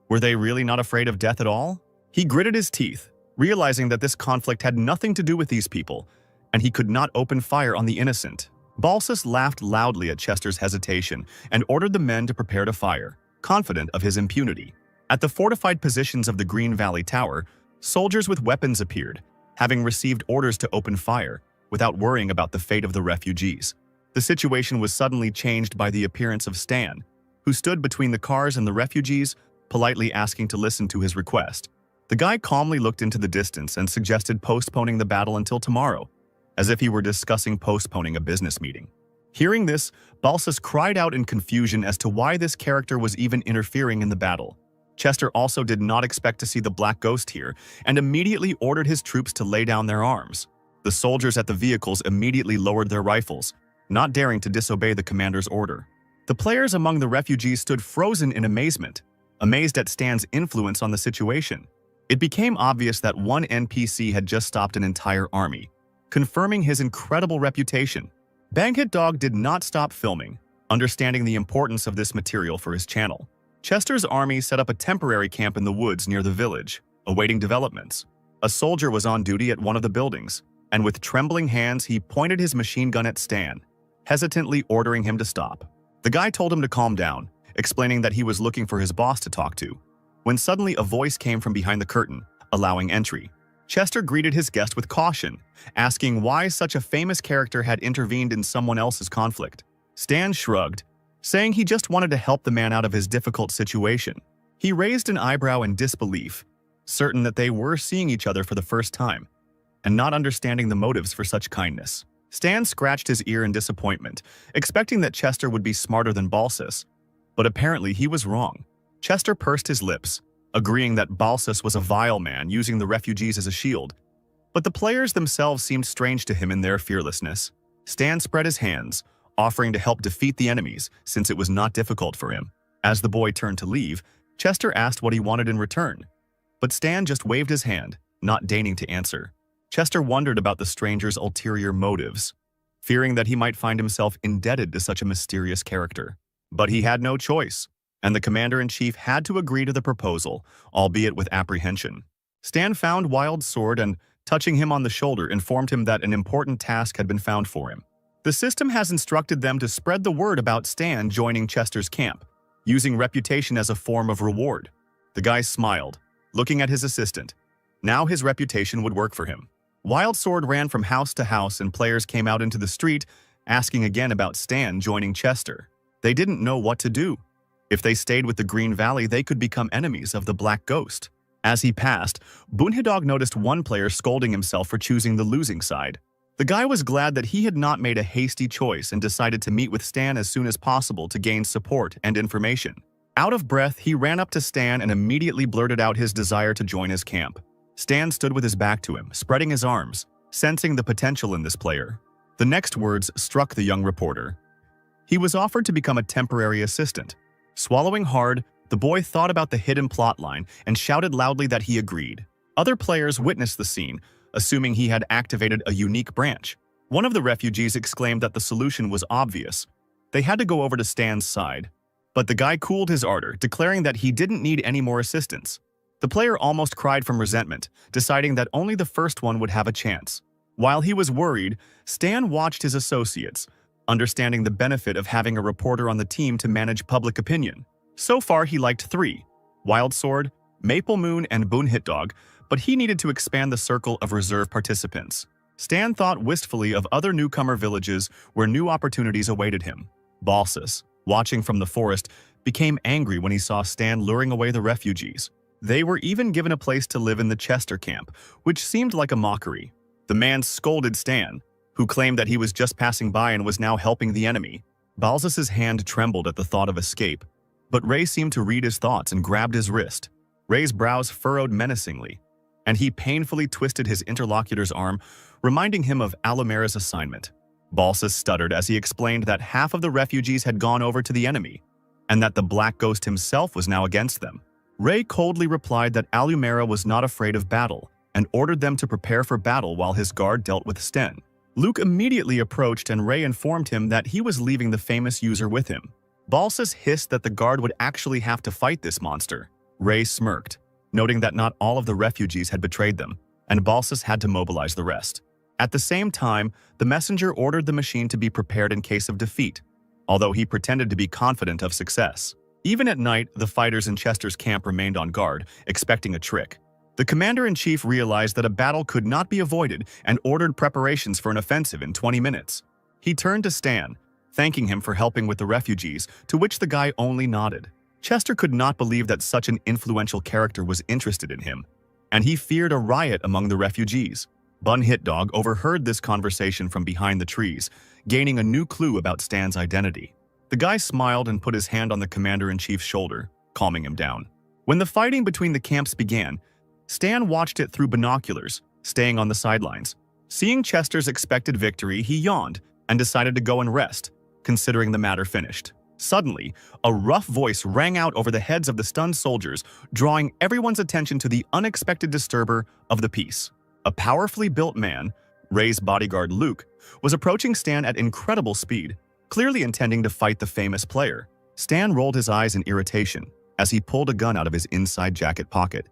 Were they really not afraid of death at all? He gritted his teeth, realizing that this conflict had nothing to do with these people, and he could not open fire on the innocent. Balsus laughed loudly at Chester's hesitation and ordered the men to prepare to fire, confident of his impunity. At the fortified positions of the Green Valley Tower, soldiers with weapons appeared, having received orders to open fire, without worrying about the fate of the refugees. The situation was suddenly changed by the appearance of Stan, who stood between the cars and the refugees, politely asking to listen to his request. The guy calmly looked into the distance and suggested postponing the battle until tomorrow, as if he were discussing postponing a business meeting. Hearing this, Balsus cried out in confusion as to why this character was even interfering in the battle. Chester also did not expect to see the Black Ghost here and immediately ordered his troops to lay down their arms. The soldiers at the vehicles immediately lowered their rifles, not daring to disobey the commander's order. The players among the refugees stood frozen in amazement, amazed at Stan's influence on the situation. It became obvious that one NPC had just stopped an entire army, confirming his incredible reputation. Banghit Dog did not stop filming, understanding the importance of this material for his channel. Chester's army set up a temporary camp in the woods near the village, awaiting developments. A soldier was on duty at one of the buildings, and with trembling hands he pointed his machine gun at Stan, hesitantly ordering him to stop. The guy told him to calm down, explaining that he was looking for his boss to talk to, when suddenly a voice came from behind the curtain, allowing entry. Chester greeted his guest with caution, asking why such a famous character had intervened in someone else's conflict. Stan shrugged, saying he just wanted to help the man out of his difficult situation. He raised an eyebrow in disbelief, certain that they were seeing each other for the first time, and not understanding the motives for such kindness. Stan scratched his ear in disappointment, expecting that Chester would be smarter than Balsus, but apparently he was wrong. Chester pursed his lips, agreeing that Balsus was a vile man using the refugees as a shield, but the players themselves seemed strange to him in their fearlessness. Stan spread his hands, offering to help defeat the enemies since it was not difficult for him. As the boy turned to leave, Chester asked what he wanted in return, but Stan just waved his hand, not deigning to answer. Chester wondered about the stranger's ulterior motives, fearing that he might find himself indebted to such a mysterious character. But he had no choice, and the commander-in-chief had to agree to the proposal, albeit with apprehension. Stan found Wild Sword and, touching him on the shoulder, informed him that an important task had been found for him. The system has instructed them to spread the word about Stan joining Chester's camp, using reputation as a form of reward. The guy smiled, looking at his assistant. Now his reputation would work for him. Wild Sword ran from house to house and players came out into the street, asking again about Stan joining Chester. They didn't know what to do. If they stayed with the Green Valley, they could become enemies of the Black Ghost. As he passed, Bunhidog noticed one player scolding himself for choosing the losing side. The guy was glad that he had not made a hasty choice and decided to meet with Stan as soon as possible to gain support and information. Out of breath, he ran up to Stan and immediately blurted out his desire to join his camp. Stan stood with his back to him, spreading his arms, sensing the potential in this player. The next words struck the young reporter. He was offered to become a temporary assistant. Swallowing hard, the boy thought about the hidden plotline and shouted loudly that he agreed. Other players witnessed the scene, assuming he had activated a unique branch. One of the refugees exclaimed that the solution was obvious. They had to go over to Stan's side. But the guy cooled his ardor, declaring that he didn't need any more assistance. The player almost cried from resentment, deciding that only the first one would have a chance. While he was worried, Stan watched his associates, understanding the benefit of having a reporter on the team to manage public opinion. So far, he liked 3, Wild Sword, Maple Moon, and Bunhit Dog, but he needed to expand the circle of reserve participants. Stan thought wistfully of other newcomer villages where new opportunities awaited him. Balsus, watching from the forest, became angry when he saw Stan luring away the refugees. They were even given a place to live in the Chester camp, which seemed like a mockery. The man scolded Stan, who claimed that he was just passing by and was now helping the enemy. Balsus's hand trembled at the thought of escape, but Ray seemed to read his thoughts and grabbed his wrist. Ray's brows furrowed menacingly, and he painfully twisted his interlocutor's arm, reminding him of Alumera's assignment. Balsus stuttered as he explained that half of the refugees had gone over to the enemy, and that the Black Ghost himself was now against them. Ray coldly replied that Alumera was not afraid of battle and ordered them to prepare for battle while his guard dealt with Sten. Luke immediately approached and Ray informed him that he was leaving the famous user with him. Balsas hissed that the guard would actually have to fight this monster. Ray smirked, noting that not all of the refugees had betrayed them, and Balsas had to mobilize the rest. At the same time, the messenger ordered the machine to be prepared in case of defeat, although he pretended to be confident of success. Even at night, the fighters in Chester's camp remained on guard, expecting a trick. The commander-in-chief realized that a battle could not be avoided and ordered preparations for an offensive in 20 minutes. He turned to Stan, thanking him for helping with the refugees, to which the guy only nodded. Chester could not believe that such an influential character was interested in him, and he feared a riot among the refugees. Bun Hitdog overheard this conversation from behind the trees, gaining a new clue about Stan's identity. The guy smiled and put his hand on the commander-in-chief's shoulder, calming him down. When the fighting between the camps began, Stan watched it through binoculars, staying on the sidelines. Seeing Chester's expected victory, he yawned and decided to go and rest, considering the matter finished. Suddenly, a rough voice rang out over the heads of the stunned soldiers, drawing everyone's attention to the unexpected disturber of the peace. A powerfully built man, Ray's bodyguard Luke, was approaching Stan at incredible speed, clearly intending to fight the famous player. Stan rolled his eyes in irritation as he pulled a gun out of his inside jacket pocket,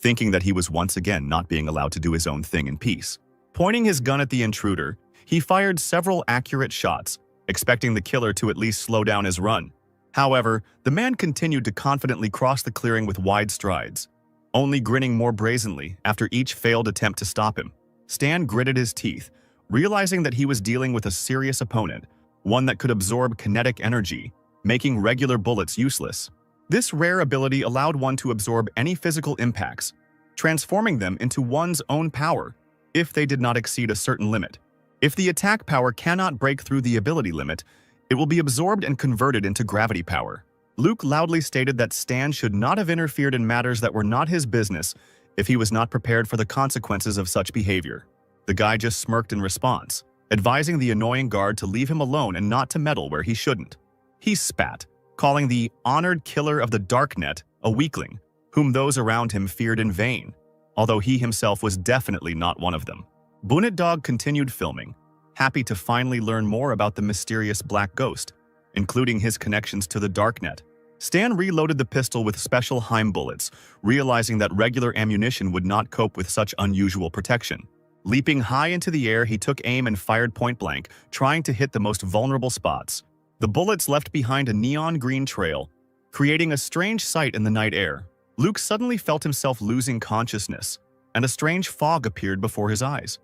thinking that he was once again not being allowed to do his own thing in peace. Pointing his gun at the intruder, he fired several accurate shots, expecting the killer to at least slow down his run. However, the man continued to confidently cross the clearing with wide strides, only grinning more brazenly after each failed attempt to stop him. Stan gritted his teeth, realizing that he was dealing with a serious opponent, one that could absorb kinetic energy, making regular bullets useless. This rare ability allowed one to absorb any physical impacts, transforming them into one's own power if they did not exceed a certain limit. If the attack power cannot break through the ability limit, it will be absorbed and converted into gravity power. Luke loudly stated that Stan should not have interfered in matters that were not his business if he was not prepared for the consequences of such behavior. The guy just smirked in response, advising the annoying guard to leave him alone and not to meddle where he shouldn't. He spat, calling the honored killer of the Darknet a weakling, whom those around him feared in vain, although he himself was definitely not one of them. Bunit Dog continued filming, happy to finally learn more about the mysterious Black Ghost, including his connections to the Darknet. Stan reloaded the pistol with special Heim bullets, realizing that regular ammunition would not cope with such unusual protection. Leaping high into the air, he took aim and fired point blank, trying to hit the most vulnerable spots. The bullets left behind a neon green trail, creating a strange sight in the night air. Luke suddenly felt himself losing consciousness, and a strange fog appeared before his eyes.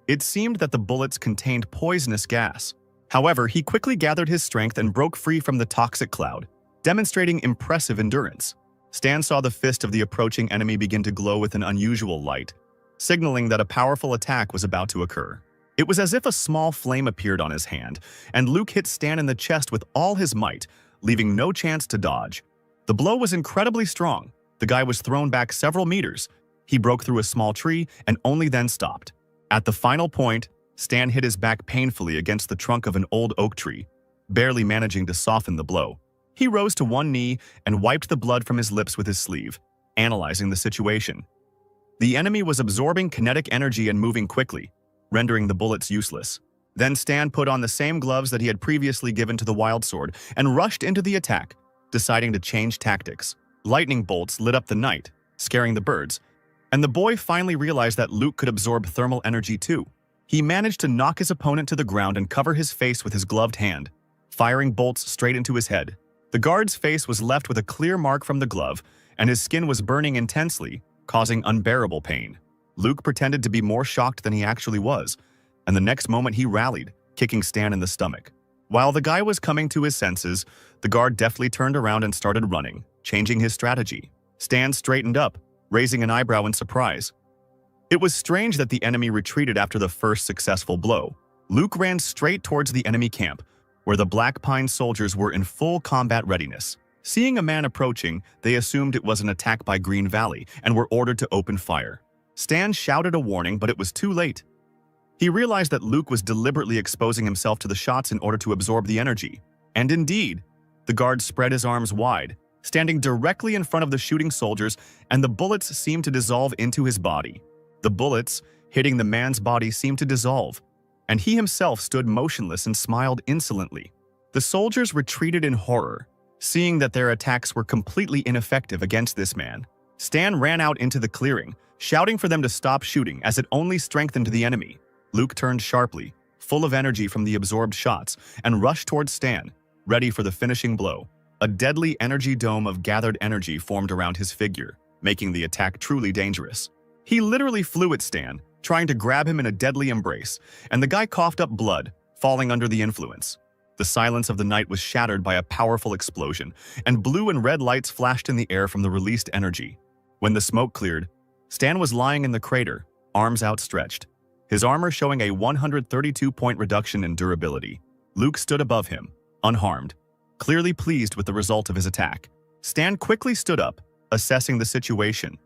It seemed that the bullets contained poisonous gas. However, he quickly gathered his strength and broke free from the toxic cloud, demonstrating impressive endurance. Stan saw the fist of the approaching enemy begin to glow with an unusual light, signaling that a powerful attack was about to occur. It was as if a small flame appeared on his hand, and Luke hit Stan in the chest with all his might, leaving no chance to dodge. The blow was incredibly strong. The guy was thrown back several meters. He broke through a small tree and only then stopped. At the final point, Stan hit his back painfully against the trunk of an old oak tree, barely managing to soften the blow. He rose to one knee and wiped the blood from his lips with his sleeve, analyzing the situation. The enemy was absorbing kinetic energy and moving quickly, rendering the bullets useless. Then Stan put on the same gloves that he had previously given to the wild sword and rushed into the attack, deciding to change tactics. Lightning bolts lit up the night, scaring the birds, and the boy finally realized that Luke could absorb thermal energy too. He managed to knock his opponent to the ground and cover his face with his gloved hand, firing bolts straight into his head. The guard's face was left with a clear mark from the glove, and his skin was burning intensely, causing unbearable pain. Luke pretended to be more shocked than he actually was, and the next moment he rallied, kicking Stan in the stomach. While the guy was coming to his senses, the guard deftly turned around and started running, changing his strategy. Stan straightened up, raising an eyebrow in surprise. It was strange that the enemy retreated after the first successful blow. Luke ran straight towards the enemy camp, where the Black Pine soldiers were in full combat readiness. Seeing a man approaching, they assumed it was an attack by Green Valley and were ordered to open fire. Stan shouted a warning, but it was too late. He realized that Luke was deliberately exposing himself to the shots in order to absorb the energy. And indeed, the guard spread his arms wide, standing directly in front of the shooting soldiers, and the bullets seemed to dissolve into his body. The bullets, hitting the man's body, seemed to dissolve, and he himself stood motionless and smiled insolently. The soldiers retreated in horror, seeing that their attacks were completely ineffective against this man. Stan ran out into the clearing, shouting for them to stop shooting as it only strengthened the enemy. Luke turned sharply, full of energy from the absorbed shots, and rushed towards Stan, ready for the finishing blow. A deadly energy dome of gathered energy formed around his figure, making the attack truly dangerous. He literally flew at Stan, trying to grab him in a deadly embrace, and the guy coughed up blood, falling under the influence. The silence of the night was shattered by a powerful explosion, and blue and red lights flashed in the air from the released energy. When the smoke cleared, Stan was lying in the crater, arms outstretched, his armor showing a 132-point reduction in durability. Luke stood above him, unharmed, clearly pleased with the result of his attack. Stan quickly stood up, assessing the situation.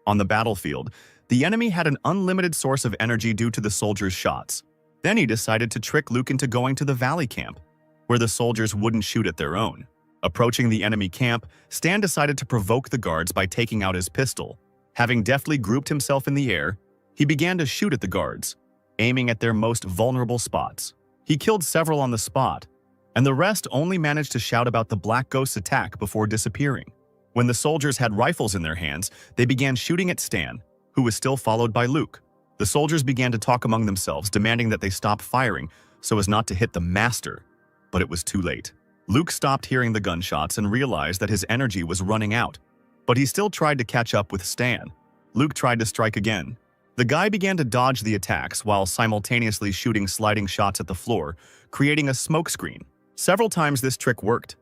On the battlefield, the enemy had an unlimited source of energy due to the soldiers' shots. Then he decided to trick Luke into going to the valley camp, where the soldiers wouldn't shoot at their own. Approaching the enemy camp, Stan decided to provoke the guards by taking out his pistol. Having deftly grouped himself in the air, he began to shoot at the guards, aiming at their most vulnerable spots. He killed several on the spot, and the rest only managed to shout about the Black Ghost's attack before disappearing. When the soldiers had rifles in their hands, they began shooting at Stan, who was still followed by Luke. The soldiers began to talk among themselves, demanding that they stop firing so as not to hit the master, but it was too late. Luke stopped hearing the gunshots and realized that his energy was running out, but he still tried to catch up with Stan. Luke tried to strike again. The guy began to dodge the attacks while simultaneously shooting sliding shots at the floor, creating a smokescreen. Several times this trick worked,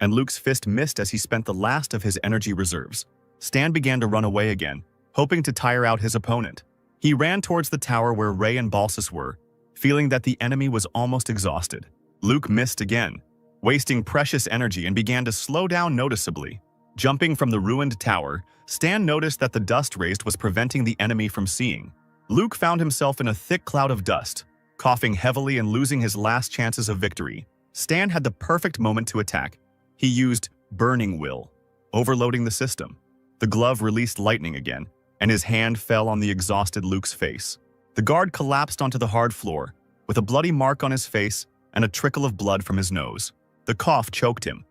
and Luke's fist missed as he spent the last of his energy reserves. Stan began to run away again, hoping to tire out his opponent. He ran towards the tower where Ray and Balsas were, feeling that the enemy was almost exhausted. Luke missed again, wasting precious energy, and began to slow down noticeably. Jumping from the ruined tower, Stan noticed that the dust raised was preventing the enemy from seeing. Luke found himself in a thick cloud of dust, coughing heavily and losing his last chances of victory. Stan had the perfect moment to attack. He used Burning Will, overloading the system. The glove released lightning again, and his hand fell on the exhausted Luke's face. The guard collapsed onto the hard floor, with a bloody mark on his face and a trickle of blood from his nose. The cough choked him,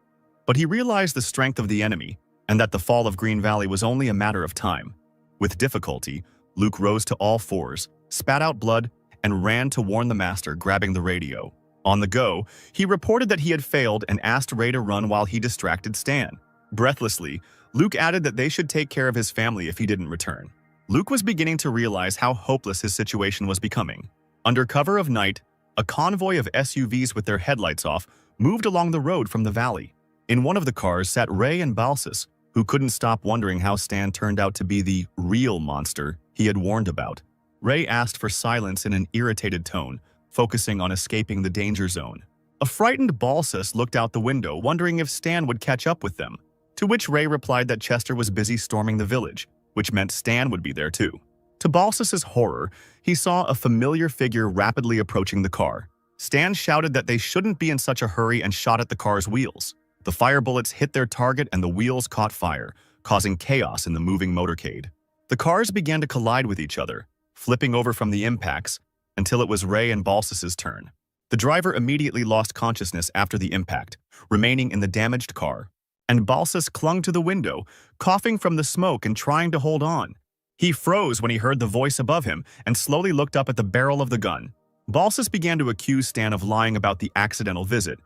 but he realized the strength of the enemy and that the fall of Green Valley was only a matter of time. With difficulty, Luke rose to all fours, spat out blood, and ran to warn the master, grabbing the radio. On the go, he reported that he had failed and asked Ray to run while he distracted Stan. Breathlessly, Luke added that they should take care of his family if he didn't return. Luke was beginning to realize how hopeless his situation was becoming. Under cover of night, a convoy of SUVs with their headlights off moved along the road from the valley. In one of the cars sat Ray and Balsas, who couldn't stop wondering how Stan turned out to be the real monster he had warned about. Ray asked for silence in an irritated tone, focusing on escaping the danger zone. A frightened Balsas looked out the window, wondering if Stan would catch up with them, to which Ray replied that Chester was busy storming the village, which meant Stan would be there too. To Balsas's horror, he saw a familiar figure rapidly approaching the car. Stan shouted that they shouldn't be in such a hurry and shot at the car's wheels. The fire bullets hit their target and the wheels caught fire, causing chaos in the moving motorcade. The cars began to collide with each other, flipping over from the impacts until it was Ray and Balsas's turn. The driver immediately lost consciousness after the impact, remaining in the damaged car, and Balsas clung to the window, coughing from the smoke and trying to hold on. He froze when he heard the voice above him and slowly looked up at the barrel of the gun. Balsas began to accuse Stan of lying about the accidental visit,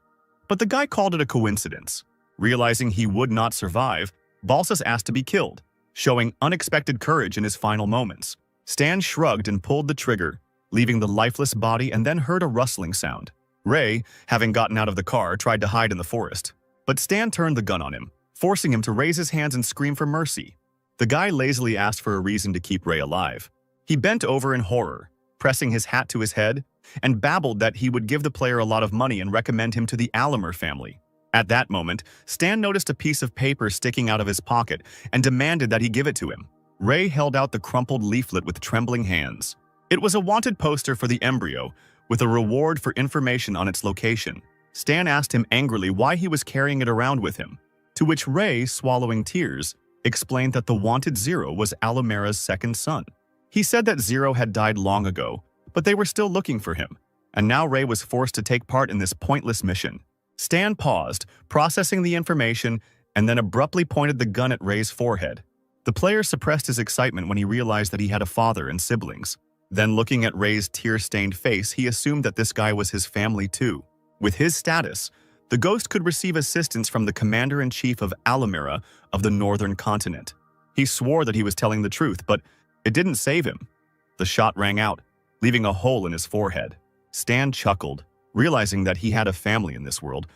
but the guy called it a coincidence. Realizing he would not survive, Balsas asked to be killed, showing unexpected courage in his final moments. Stan shrugged and pulled the trigger, leaving the lifeless body, and then heard a rustling sound. Ray, having gotten out of the car, tried to hide in the forest, but Stan turned the gun on him, forcing him to raise his hands and scream for mercy. The guy lazily asked for a reason to keep Ray alive. He bent over in horror, pressing his hat to his head, and babbled that he would give the player a lot of money and recommend him to the Alamer family. At that moment, Stan noticed a piece of paper sticking out of his pocket and demanded that he give it to him. Ray held out the crumpled leaflet with trembling hands. It was a wanted poster for the embryo, with a reward for information on its location. Stan asked him angrily why he was carrying it around with him, To which Ray, swallowing tears, explained that the wanted Zero was Alumera's second son. He said that Zero had died long ago, but they were still looking for him, and now Ray was forced to take part in this pointless mission. Stan paused, processing the information, and then abruptly pointed the gun at Ray's forehead. The player suppressed his excitement when he realized that he had a father and siblings. Then, looking at Ray's tear-stained face, he assumed that this guy was his family too. With his status, the ghost could receive assistance from the commander-in-chief of Alumera of the northern continent. He swore that he was telling the truth, but it didn't save him. The shot rang out, leaving a hole in his forehead. Stan chuckled, realizing that he had a family in this world,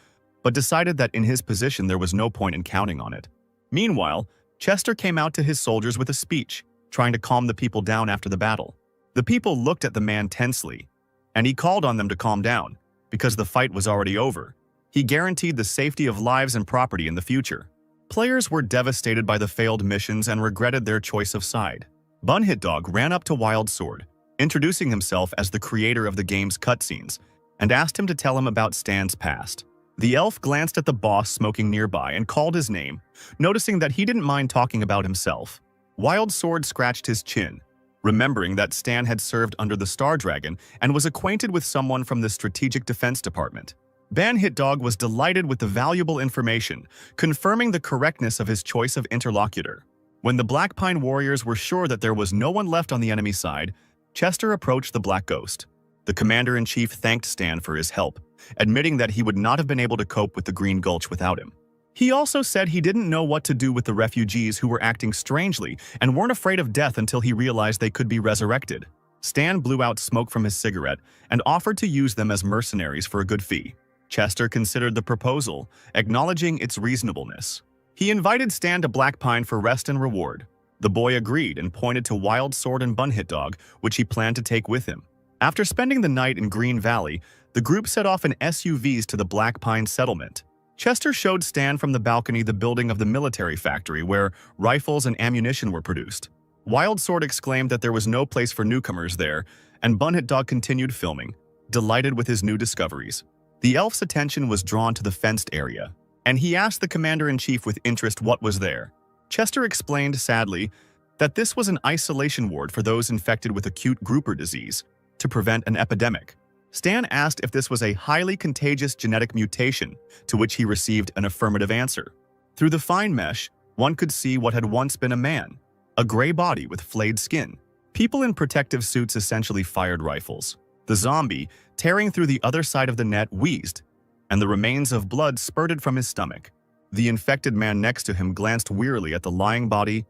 but decided that in his position there was no point in counting on it. Meanwhile, Chester came out to his soldiers with a speech, trying to calm the people down after the battle. The people looked at the man tensely, and he called on them to calm down, because the fight was already over. He guaranteed the safety of lives and property in the future. Players were devastated by the failed missions and regretted their choice of side. Bunhit Dog ran up to Wild Sword, introducing himself as the creator of the game's cutscenes, and asked him to tell him about Stan's past. The elf glanced at the boss smoking nearby and called his name, noticing that he didn't mind talking about himself. Wild Sword scratched his chin, remembering that Stan had served under the Star Dragon and was acquainted with someone from the Strategic Defense Department. Banhit Dog was delighted with the valuable information, confirming the correctness of his choice of interlocutor. When the Black Pine warriors were sure that there was no one left on the enemy side, Chester approached the Black Ghost. The commander-in-chief thanked Stan for his help, admitting that he would not have been able to cope with the Green Gulch without him. He also said he didn't know what to do with the refugees who were acting strangely and weren't afraid of death until he realized they could be resurrected. Stan blew out smoke from his cigarette and offered to use them as mercenaries for a good fee. Chester considered the proposal, acknowledging its reasonableness. He invited Stan to Black Pine for rest and reward. The boy agreed and pointed to Wild Sword and Bunhit Dog, which he planned to take with him. After spending the night in Green Valley, the group set off in SUVs to the Black Pine settlement. Chester showed Stan from the balcony the building of the military factory where rifles and ammunition were produced. Wild Sword exclaimed that there was no place for newcomers there, and Bunhit Dog continued filming, delighted with his new discoveries. The elf's attention was drawn to the fenced area, and he asked the commander-in-chief with interest what was there. Chester explained sadly that this was an isolation ward for those infected with acute grouper disease to prevent an epidemic. Stan asked if this was a highly contagious genetic mutation, to which he received an affirmative answer. Through the fine mesh, one could see what had once been a man, a gray body with flayed skin. People in protective suits essentially fired rifles. The zombie, tearing through the other side of the net, wheezed, and the remains of blood spurted from his stomach. The infected man next to him glanced wearily at the lying body.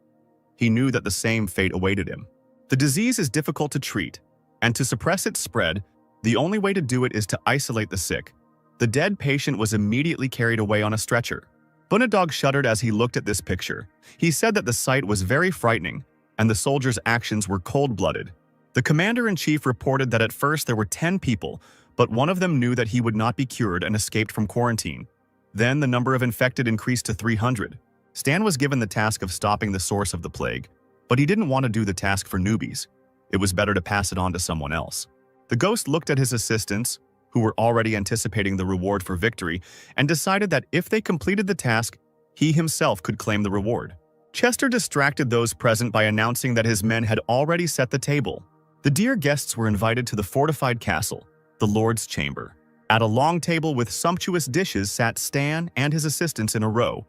He knew that the same fate awaited him. The disease is difficult to treat, and to suppress its spread, the only way to do it is to isolate the sick. The dead patient was immediately carried away on a stretcher. Bunadog shuddered as he looked at this picture. He said that the sight was very frightening, and the soldiers' actions were cold-blooded. The commander-in-chief reported that at first there were 10 people, but one of them knew that he would not be cured and escaped from quarantine. Then the number of infected increased to 300. Stan was given the task of stopping the source of the plague, but he didn't want to do the task for newbies. It was better to pass it on to someone else. The ghost looked at his assistants, who were already anticipating the reward for victory, and decided that if they completed the task, he himself could claim the reward. Chester distracted those present by announcing that his men had already set the table. The dear guests were invited to the fortified castle, the Lord's Chamber. At a long table with sumptuous dishes sat Stan and his assistants in a row.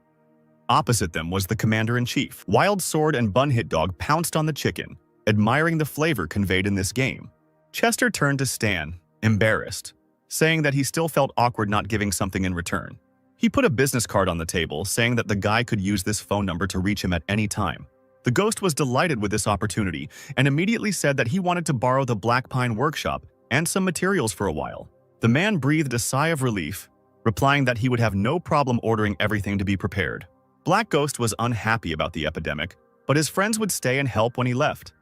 Opposite them was the commander-in-chief. Wild Sword and Bunhit Dog pounced on the chicken, admiring the flavor conveyed in this game. Chester turned to Stan, embarrassed, saying that he still felt awkward not giving something in return. He put a business card on the table, saying that the guy could use this phone number to reach him at any time. The ghost was delighted with this opportunity and immediately said that he wanted to borrow the Black Pine workshop and some materials for a while. The man breathed a sigh of relief, replying that he would have no problem ordering everything to be prepared. Black Ghost was unhappy about the epidemic, but his friends would stay and help when he left.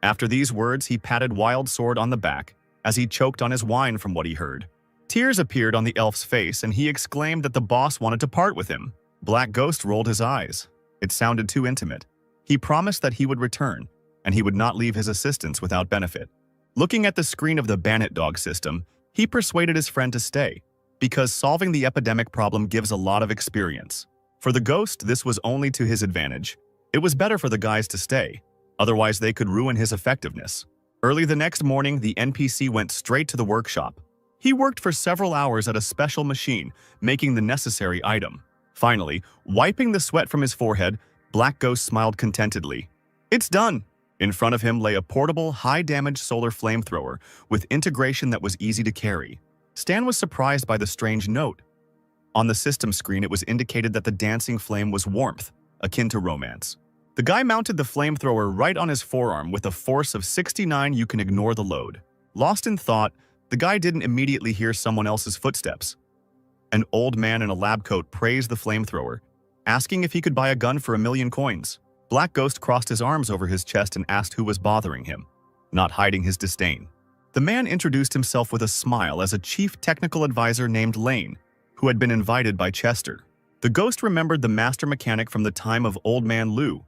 After these words, he patted Wild Sword on the back as he choked on his wine from what he heard. Tears appeared on the elf's face, and he exclaimed that the boss wanted to part with him. Black Ghost rolled his eyes. It sounded too intimate. He promised that he would return, and he would not leave his assistants without benefit. Looking at the screen of the Bannet Dog system, he persuaded his friend to stay, because solving the epidemic problem gives a lot of experience. For the ghost, this was only to his advantage. It was better for the guys to stay, otherwise they could ruin his effectiveness. Early the next morning, the NPC went straight to the workshop. He worked for several hours at a special machine, making the necessary item. Finally, wiping the sweat from his forehead, Black Ghost smiled contentedly. It's done! In front of him lay a portable, high-damage solar flamethrower with integration that was easy to carry. Stan was surprised by the strange note. On the system screen, it was indicated that the dancing flame was warmth, akin to romance. The guy mounted the flamethrower right on his forearm with a force of 69. You can ignore the load. Lost in thought, the guy didn't immediately hear someone else's footsteps. An old man in a lab coat praised the flamethrower, asking if he could buy a gun for 1,000,000 coins. Black Ghost crossed his arms over his chest and asked who was bothering him, not hiding his disdain. The man introduced himself with a smile as a chief technical advisor named Lane, who had been invited by Chester. The ghost remembered the master mechanic from the time of Old Man Lou.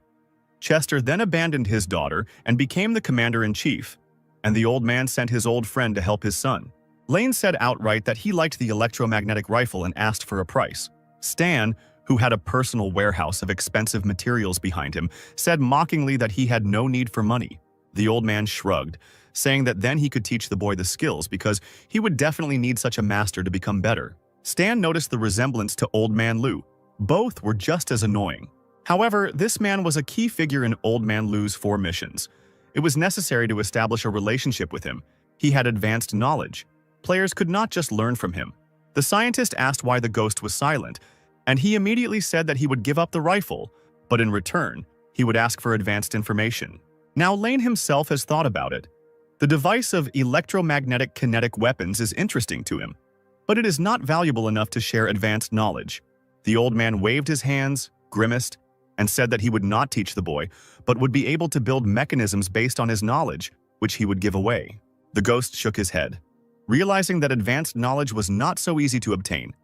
Chester then abandoned his daughter and became the commander-in-chief, and the old man sent his old friend to help his son. Lane said outright that he liked the electromagnetic rifle and asked for a price. Stan, who had a personal warehouse of expensive materials behind him, said mockingly that he had no need for money. The old man shrugged, saying that then he could teach the boy the skills because he would definitely need such a master to become better. Stan noticed the resemblance to Old Man Lou. Both were just as annoying. However, this man was a key figure in Old Man Lou's 4 missions. It was necessary to establish a relationship with him. He had advanced knowledge. Players could not just learn from him. The scientist asked why the ghost was silent, and he immediately said that he would give up the rifle, but in return, he would ask for advanced information. Now Lane himself has thought about it. The device of electromagnetic kinetic weapons is interesting to him, but it is not valuable enough to share advanced knowledge. The old man waved his hands, grimaced, and said that he would not teach the boy, but would be able to build mechanisms based on his knowledge, which he would give away. The ghost shook his head, realizing that advanced knowledge was not so easy to obtain,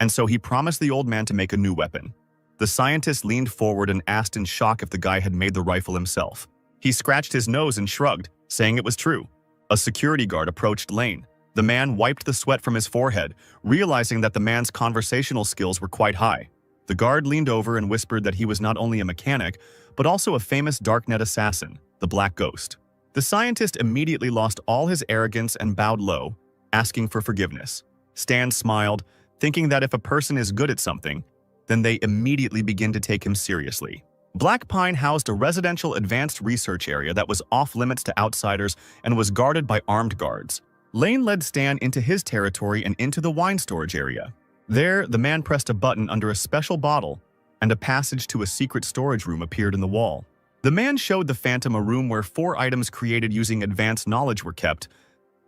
and so he promised the old man to make a new weapon. The scientist leaned forward and asked in shock if the guy had made the rifle himself. He scratched his nose and shrugged, saying it was true. A security guard approached Lane. The man wiped the sweat from his forehead, realizing that the man's conversational skills were quite high. The guard leaned over and whispered that he was not only a mechanic, but also a famous darknet assassin, the Black Ghost. The scientist immediately lost all his arrogance and bowed low, asking for forgiveness. Stan smiled, thinking that if a person is good at something, then they immediately begin to take him seriously. Black Pine housed a residential advanced research area that was off-limits to outsiders and was guarded by armed guards. Lane led Stan into his territory and into the wine storage area. There, the man pressed a button under a special bottle, and a passage to a secret storage room appeared in the wall. The man showed the Phantom a room where 4 items created using advanced knowledge were kept.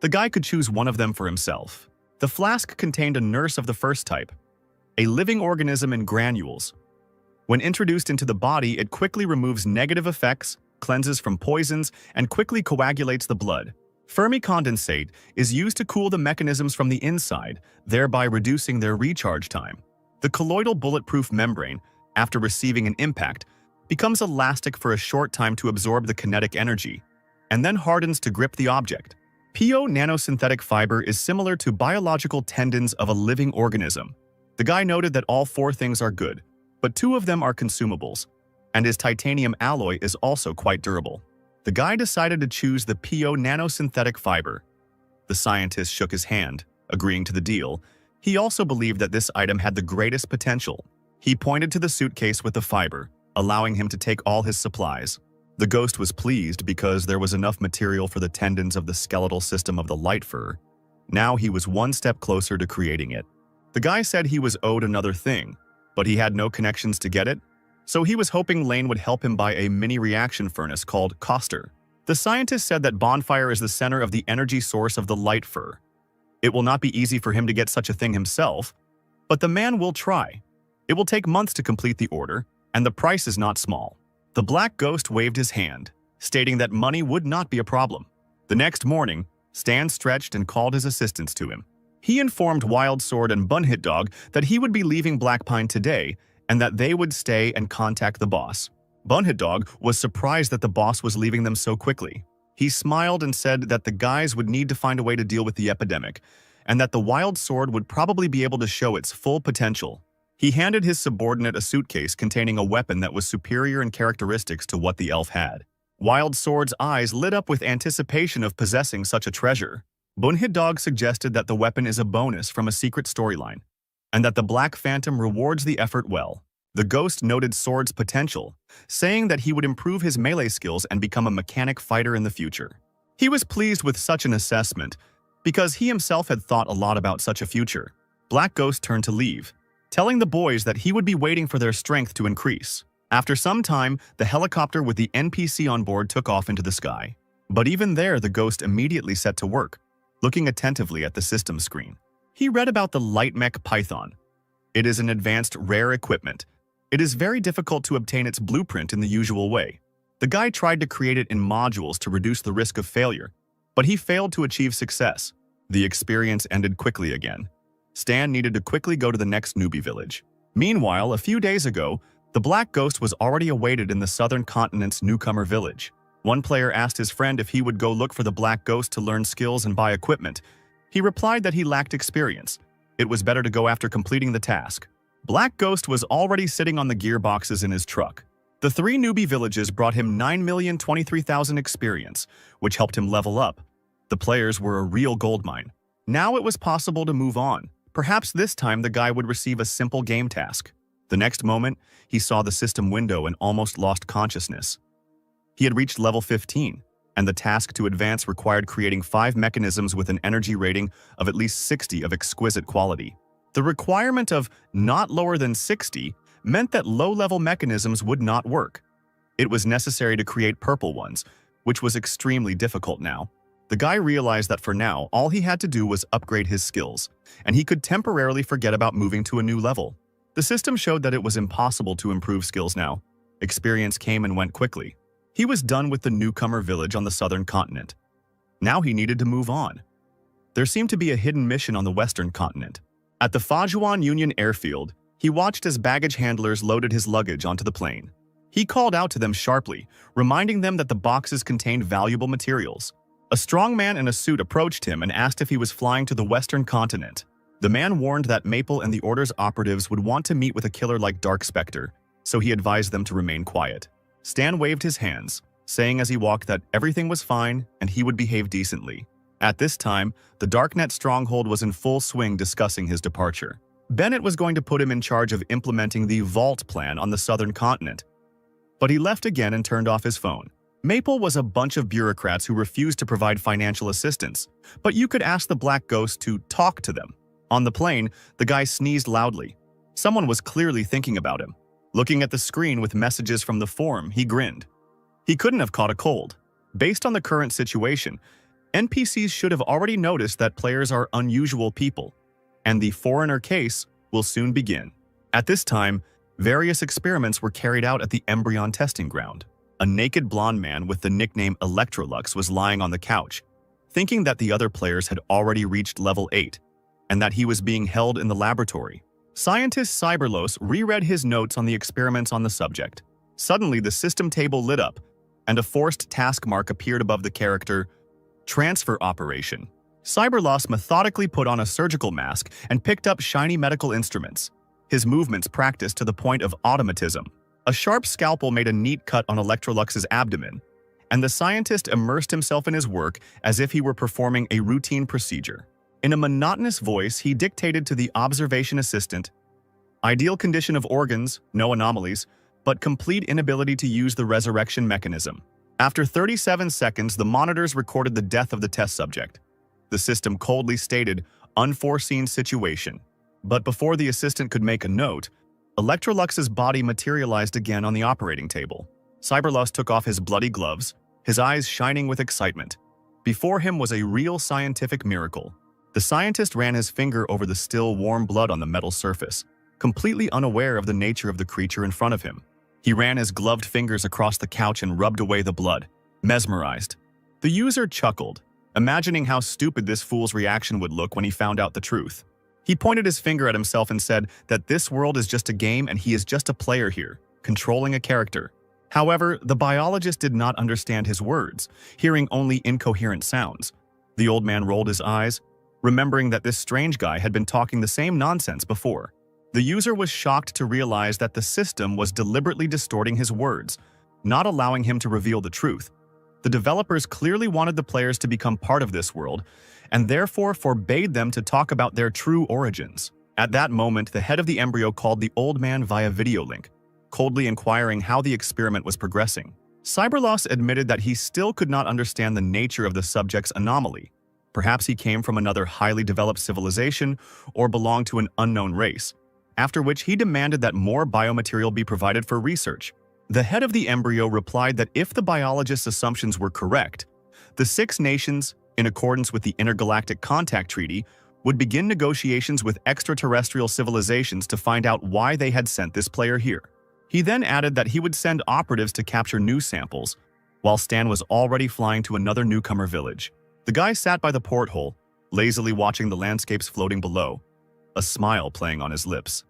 The guy could choose one of them for himself. The flask contained a nurse of the first type, a living organism in granules. When introduced into the body, it quickly removes negative effects, cleanses from poisons, and quickly coagulates the blood. Fermi condensate is used to cool the mechanisms from the inside, thereby reducing their recharge time. The colloidal bulletproof membrane, after receiving an impact, becomes elastic for a short time to absorb the kinetic energy, and then hardens to grip the object. PO nanosynthetic fiber is similar to biological tendons of a living organism. The guy noted that all 4 things are good, but 2 of them are consumables, and his titanium alloy is also quite durable. The guy decided to choose the PO nanosynthetic fiber. The scientist shook his hand, agreeing to the deal. He also believed that this item had the greatest potential. He pointed to the suitcase with the fiber, allowing him to take all his supplies. The ghost was pleased because there was enough material for the tendons of the skeletal system of the light fur. Now he was one step closer to creating it. The guy said he was owed another thing, but he had no connections to get it, so he was hoping Lane would help him buy a mini reaction furnace called Coster. The scientist said that Bonfire is the center of the energy source of the light fur. It will not be easy for him to get such a thing himself, but the man will try. It will take months to complete the order, and the price is not small. The Black Ghost waved his hand, stating that money would not be a problem. The next morning, Stan stretched and called his assistants to him. He informed Wild Sword and Bunhit Dog that he would be leaving Black Pine today and that they would stay and contact the boss. Bunhit Dog was surprised that the boss was leaving them so quickly. He smiled and said that the guys would need to find a way to deal with the epidemic, and that the Wild Sword would probably be able to show its full potential. He handed his subordinate a suitcase containing a weapon that was superior in characteristics to what the elf had. Wild Sword's eyes lit up with anticipation of possessing such a treasure. Bunhidog suggested that the weapon is a bonus from a secret storyline, and that the Black Phantom rewards the effort well. The ghost noted Sword's potential, saying that he would improve his melee skills and become a mechanic fighter in the future. He was pleased with such an assessment, because he himself had thought a lot about such a future. Black Ghost turned to leave, telling the boys that he would be waiting for their strength to increase. After some time, the helicopter with the NPC on board took off into the sky. But even there, the ghost immediately set to work, looking attentively at the system screen. He read about the Light Mech Python. It is an advanced, rare equipment. It is very difficult to obtain its blueprint in the usual way. The guy tried to create it in modules to reduce the risk of failure, but he failed to achieve success. The experience ended quickly again. Stan needed to quickly go to the next newbie village. Meanwhile, a few days ago, the Black Ghost was already awaited in the southern continent's newcomer village. One player asked his friend if he would go look for the Black Ghost to learn skills and buy equipment. He replied that he lacked experience. It was better to go after completing the task. Black Ghost was already sitting on the gearboxes in his truck. The 3 newbie villages brought him 9,023,000 experience, which helped him level up. The players were a real goldmine. Now it was possible to move on. Perhaps this time the guy would receive a simple game task. The next moment, he saw the system window and almost lost consciousness. He had reached level 15, and the task to advance required creating 5 mechanisms with an energy rating of at least 60 of exquisite quality. The requirement of not lower than 60 meant that low-level mechanisms would not work. It was necessary to create purple ones, which was extremely difficult now. The guy realized that for now, all he had to do was upgrade his skills, and he could temporarily forget about moving to a new level. The system showed that it was impossible to improve skills now. Experience came and went quickly. He was done with the newcomer village on the southern continent. Now he needed to move on. There seemed to be a hidden mission on the western continent. At the Fajuan Union airfield, he watched as baggage handlers loaded his luggage onto the plane. He called out to them sharply, reminding them that the boxes contained valuable materials. A strong man in a suit approached him and asked if he was flying to the western continent. The man warned that Maple and the Order's operatives would want to meet with a killer like Dark Spectre, so he advised them to remain quiet. Stan waved his hands, saying as he walked that everything was fine and he would behave decently. At this time, the Darknet stronghold was in full swing discussing his departure. Bennett was going to put him in charge of implementing the Vault plan on the southern continent. But he left again and turned off his phone. Maple was a bunch of bureaucrats who refused to provide financial assistance, but you could ask the Black Ghost to talk to them. On the plane, the guy sneezed loudly. Someone was clearly thinking about him. Looking at the screen with messages from the forum, he grinned. He couldn't have caught a cold. Based on the current situation, NPCs should have already noticed that players are unusual people, and the foreigner case will soon begin. At this time, various experiments were carried out at the Embryon testing ground. A naked blonde man with the nickname Electrolux was lying on the couch, thinking that the other players had already reached level 8, and that he was being held in the laboratory. Scientist Cyberlos reread his notes on the experiments on the subject. Suddenly, the system table lit up, and a forced task mark appeared above the character, Transfer Operation. Cyberlos methodically put on a surgical mask and picked up shiny medical instruments. His movements practiced to the point of automatism. A sharp scalpel made a neat cut on Electrolux's abdomen, and the scientist immersed himself in his work as if he were performing a routine procedure. In a monotonous voice, he dictated to the observation assistant, "Ideal condition of organs, no anomalies, but complete inability to use the resurrection mechanism." After 37 seconds, the monitors recorded the death of the test subject. The system coldly stated, "Unforeseen situation." But before the assistant could make a note, Electrolux's body materialized again on the operating table. Cyberlos took off his bloody gloves, his eyes shining with excitement. Before him was a real scientific miracle. The scientist ran his finger over the still warm blood on the metal surface, completely unaware of the nature of the creature in front of him. He ran his gloved fingers across the couch and rubbed away the blood, mesmerized. The user chuckled, imagining how stupid this fool's reaction would look when he found out the truth. He pointed his finger at himself and said that this world is just a game and he is just a player here, controlling a character. However, the biologist did not understand his words, hearing only incoherent sounds. The old man rolled his eyes, remembering that this strange guy had been talking the same nonsense before. The user was shocked to realize that the system was deliberately distorting his words, not allowing him to reveal the truth. The developers clearly wanted the players to become part of this world, and therefore forbade them to talk about their true origins. At that moment, the head of the embryo called the old man via video link, coldly inquiring how the experiment was progressing. Cyberloss admitted that he still could not understand the nature of the subject's anomaly. Perhaps he came from another highly developed civilization or belonged to an unknown race, after which he demanded that more biomaterial be provided for research. The head of the embryo replied that if the biologist's assumptions were correct, the 6 nations, in accordance with the Intergalactic Contact Treaty, would begin negotiations with extraterrestrial civilizations to find out why they had sent this player here. He then added that he would send operatives to capture new samples, while Stan was already flying to another newcomer village. The guy sat by the porthole, lazily watching the landscapes floating below, a smile playing on his lips.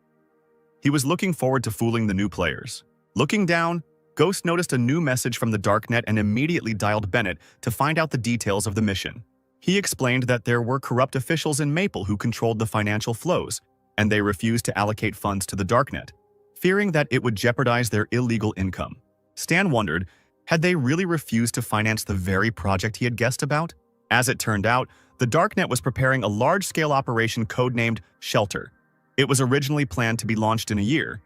He was looking forward to fooling the new players. Looking down, Ghost noticed a new message from the darknet and immediately dialed Bennett to find out the details of the mission. He explained that there were corrupt officials in Maple who controlled the financial flows, and they refused to allocate funds to the darknet, fearing that it would jeopardize their illegal income. Stan wondered, had they really refused to finance the very project he had guessed about? As it turned out, the darknet was preparing a large-scale operation codenamed Shelter. It was originally planned to be launched in a year,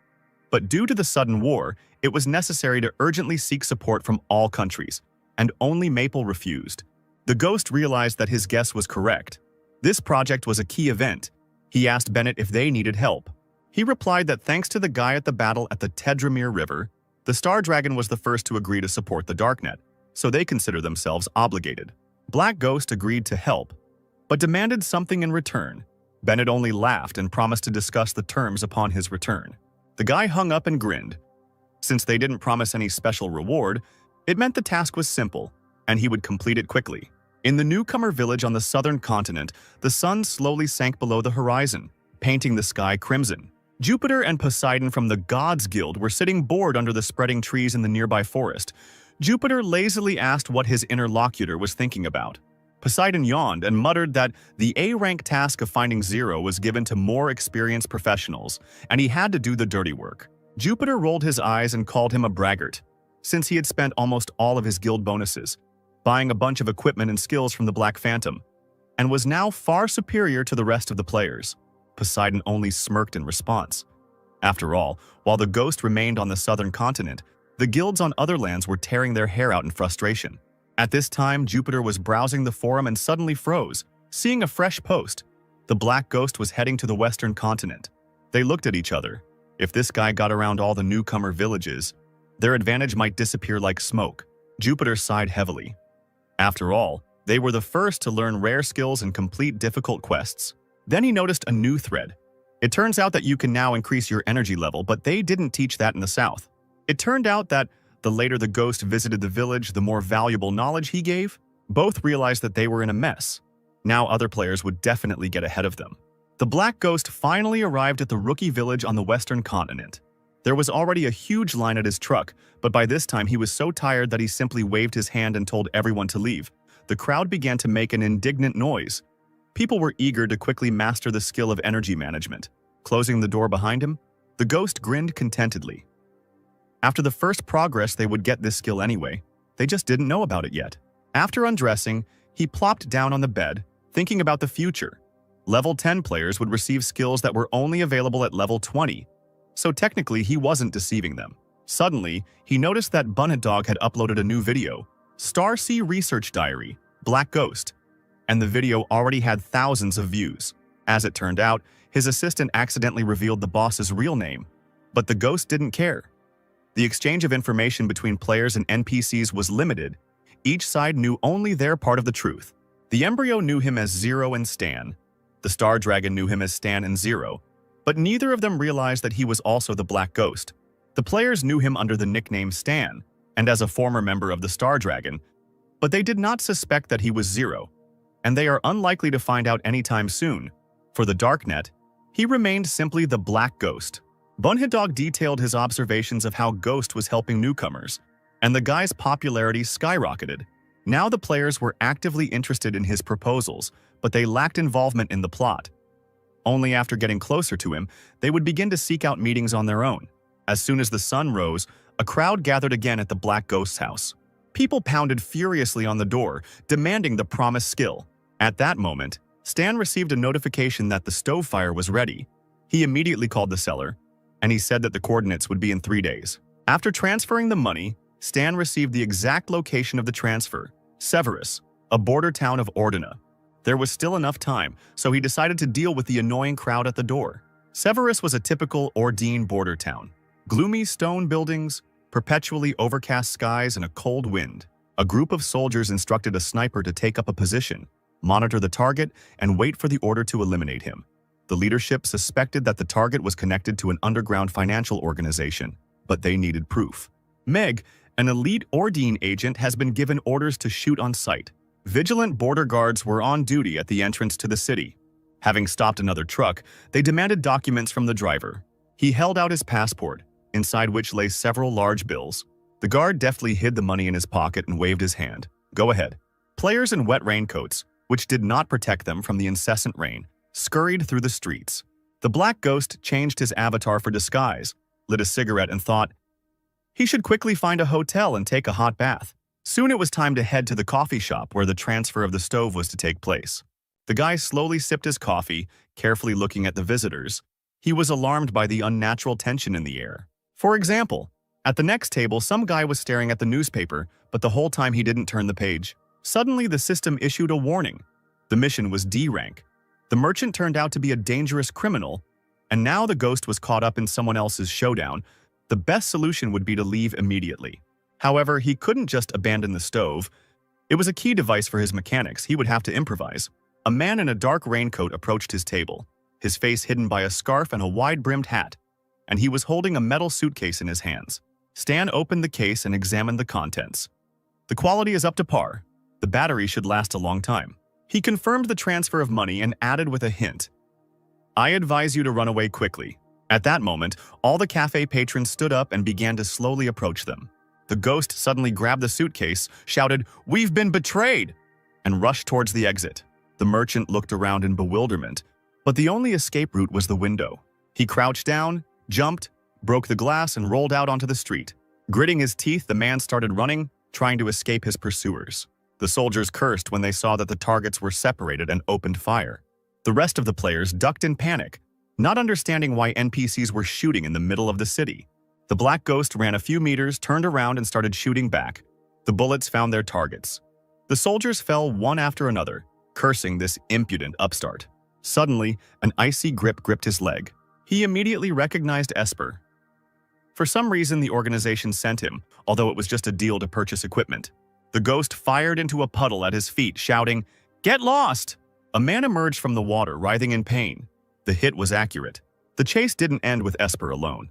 but due to the sudden war, it was necessary to urgently seek support from all countries, and only Maple refused. The Ghost realized that his guess was correct. This project was a key event. He asked Bennett if they needed help. He replied that thanks to the guy at the battle at the Tedramir River, the Star Dragon was the first to agree to support the darknet, so they consider themselves obligated. Black Ghost agreed to help, but demanded something in return. Bennett only laughed and promised to discuss the terms upon his return. The guy hung up and grinned. Since they didn't promise any special reward, it meant the task was simple, and he would complete it quickly. In the newcomer village on the southern continent, the sun slowly sank below the horizon, painting the sky crimson. Jupiter and Poseidon from the Gods Guild were sitting bored under the spreading trees in the nearby forest. Jupiter lazily asked what his interlocutor was thinking about. Poseidon yawned and muttered that the A-rank task of finding Zero was given to more experienced professionals, and he had to do the dirty work. Jupiter rolled his eyes and called him a braggart, since he had spent almost all of his guild bonuses, buying a bunch of equipment and skills from the Black Phantom, and was now far superior to the rest of the players. Poseidon only smirked in response. After all, while the Ghost remained on the southern continent, the guilds on other lands were tearing their hair out in frustration. At this time, Jupiter was browsing the forum and suddenly froze, seeing a fresh post. The Black Ghost was heading to the western continent. They looked at each other. If this guy got around all the newcomer villages, their advantage might disappear like smoke. Jupiter sighed heavily. After all, they were the first to learn rare skills and complete difficult quests. Then he noticed a new thread. It turns out that you can now increase your energy level, but they didn't teach that in the South. It turned out that the later the Ghost visited the village, the more valuable knowledge he gave. Both realized that they were in a mess. Now other players would definitely get ahead of them. The Black Ghost finally arrived at the rookie village on the western continent. There was already a huge line at his truck, but by this time he was so tired that he simply waved his hand and told everyone to leave. The crowd began to make an indignant noise. People were eager to quickly master the skill of energy management. Closing the door behind him, the Ghost grinned contentedly. After the first progress, they would get this skill anyway. They just didn't know about it yet. After undressing, he plopped down on the bed, thinking about the future. Level 10 players would receive skills that were only available at level 20, so technically he wasn't deceiving them. Suddenly, he noticed that Bunhead had uploaded a new video, Star Sea Research Diary, Black Ghost, and the video already had thousands of views. As it turned out, his assistant accidentally revealed the boss's real name, but the Ghost didn't care. The exchange of information between players and NPCs was limited. Each side knew only their part of the truth. The embryo knew him as Zero and Stan. The Star Dragon knew him as Stan and Zero, but neither of them realized that he was also the Black Ghost. The players knew him under the nickname Stan, and as a former member of the Star Dragon, but they did not suspect that he was Zero, and they are unlikely to find out anytime soon. For the Darknet, he remained simply the Black Ghost. Bunhead detailed his observations of how Ghost was helping newcomers, and the guy's popularity skyrocketed. Now the players were actively interested in his proposals, but they lacked involvement in the plot. Only after getting closer to him, they would begin to seek out meetings on their own. As soon as the sun rose, a crowd gathered again at the Black Ghost's house. People pounded furiously on the door, demanding the promised skill. At that moment, Stan received a notification that the stove fire was ready. He immediately called the seller, and he said that the coordinates would be in 3 days. After transferring the money, Stan received the exact location of the transfer, Severus, a border town of Ordina. There was still enough time, so he decided to deal with the annoying crowd at the door. Severus was a typical Ordine border town. Gloomy stone buildings, perpetually overcast skies, and a cold wind. A group of soldiers instructed a sniper to take up a position, monitor the target, and wait for the order to eliminate him. The leadership suspected that the target was connected to an underground financial organization, but they needed proof. Meg, an elite Ordine agent, has been given orders to shoot on sight. Vigilant border guards were on duty at the entrance to the city. Having stopped another truck, they demanded documents from the driver. He held out his passport, inside which lay several large bills. The guard deftly hid the money in his pocket and waved his hand. "Go ahead." Players in wet raincoats, which did not protect them from the incessant rain, scurried through the streets. The Black Ghost changed his avatar for disguise, lit a cigarette, and thought he should quickly find a hotel and take a hot bath. Soon it was time to head to the coffee shop where the transfer of the stove was to take place. The guy slowly sipped his coffee, carefully looking at the visitors. He was alarmed by the unnatural tension in the air. For example, at the next table, some guy was staring at the newspaper, but the whole time he didn't turn the page. Suddenly, the system issued a warning. The mission was D rank. The merchant turned out to be a dangerous criminal, and now the ghost was caught up in someone else's showdown. The best solution would be to leave immediately. However, he couldn't just abandon the stove. It was a key device for his mechanics. He would have to improvise. A man in a dark raincoat approached his table, his face hidden by a scarf and a wide-brimmed hat, and he was holding a metal suitcase in his hands. Stan opened the case and examined the contents. The quality is up to par. The battery should last a long time. He confirmed the transfer of money and added with a hint, "I advise you to run away quickly." At that moment, all the cafe patrons stood up and began to slowly approach them. The ghost suddenly grabbed the suitcase, shouted, "We've been betrayed!" and rushed towards the exit. The merchant looked around in bewilderment, but the only escape route was the window. He crouched down, jumped, broke the glass, and rolled out onto the street. Gritting his teeth, the man started running, trying to escape his pursuers. The soldiers cursed when they saw that the targets were separated and opened fire. The rest of the players ducked in panic, not understanding why NPCs were shooting in the middle of the city. The Black Ghost ran a few meters, turned around, and started shooting back. The bullets found their targets. The soldiers fell one after another, cursing this impudent upstart. Suddenly, an icy grip gripped his leg. He immediately recognized Esper. For some reason, the organization sent him, although it was just a deal to purchase equipment. The ghost fired into a puddle at his feet, shouting, "Get lost!" A man emerged from the water, writhing in pain. The hit was accurate. The chase didn't end with Esper alone.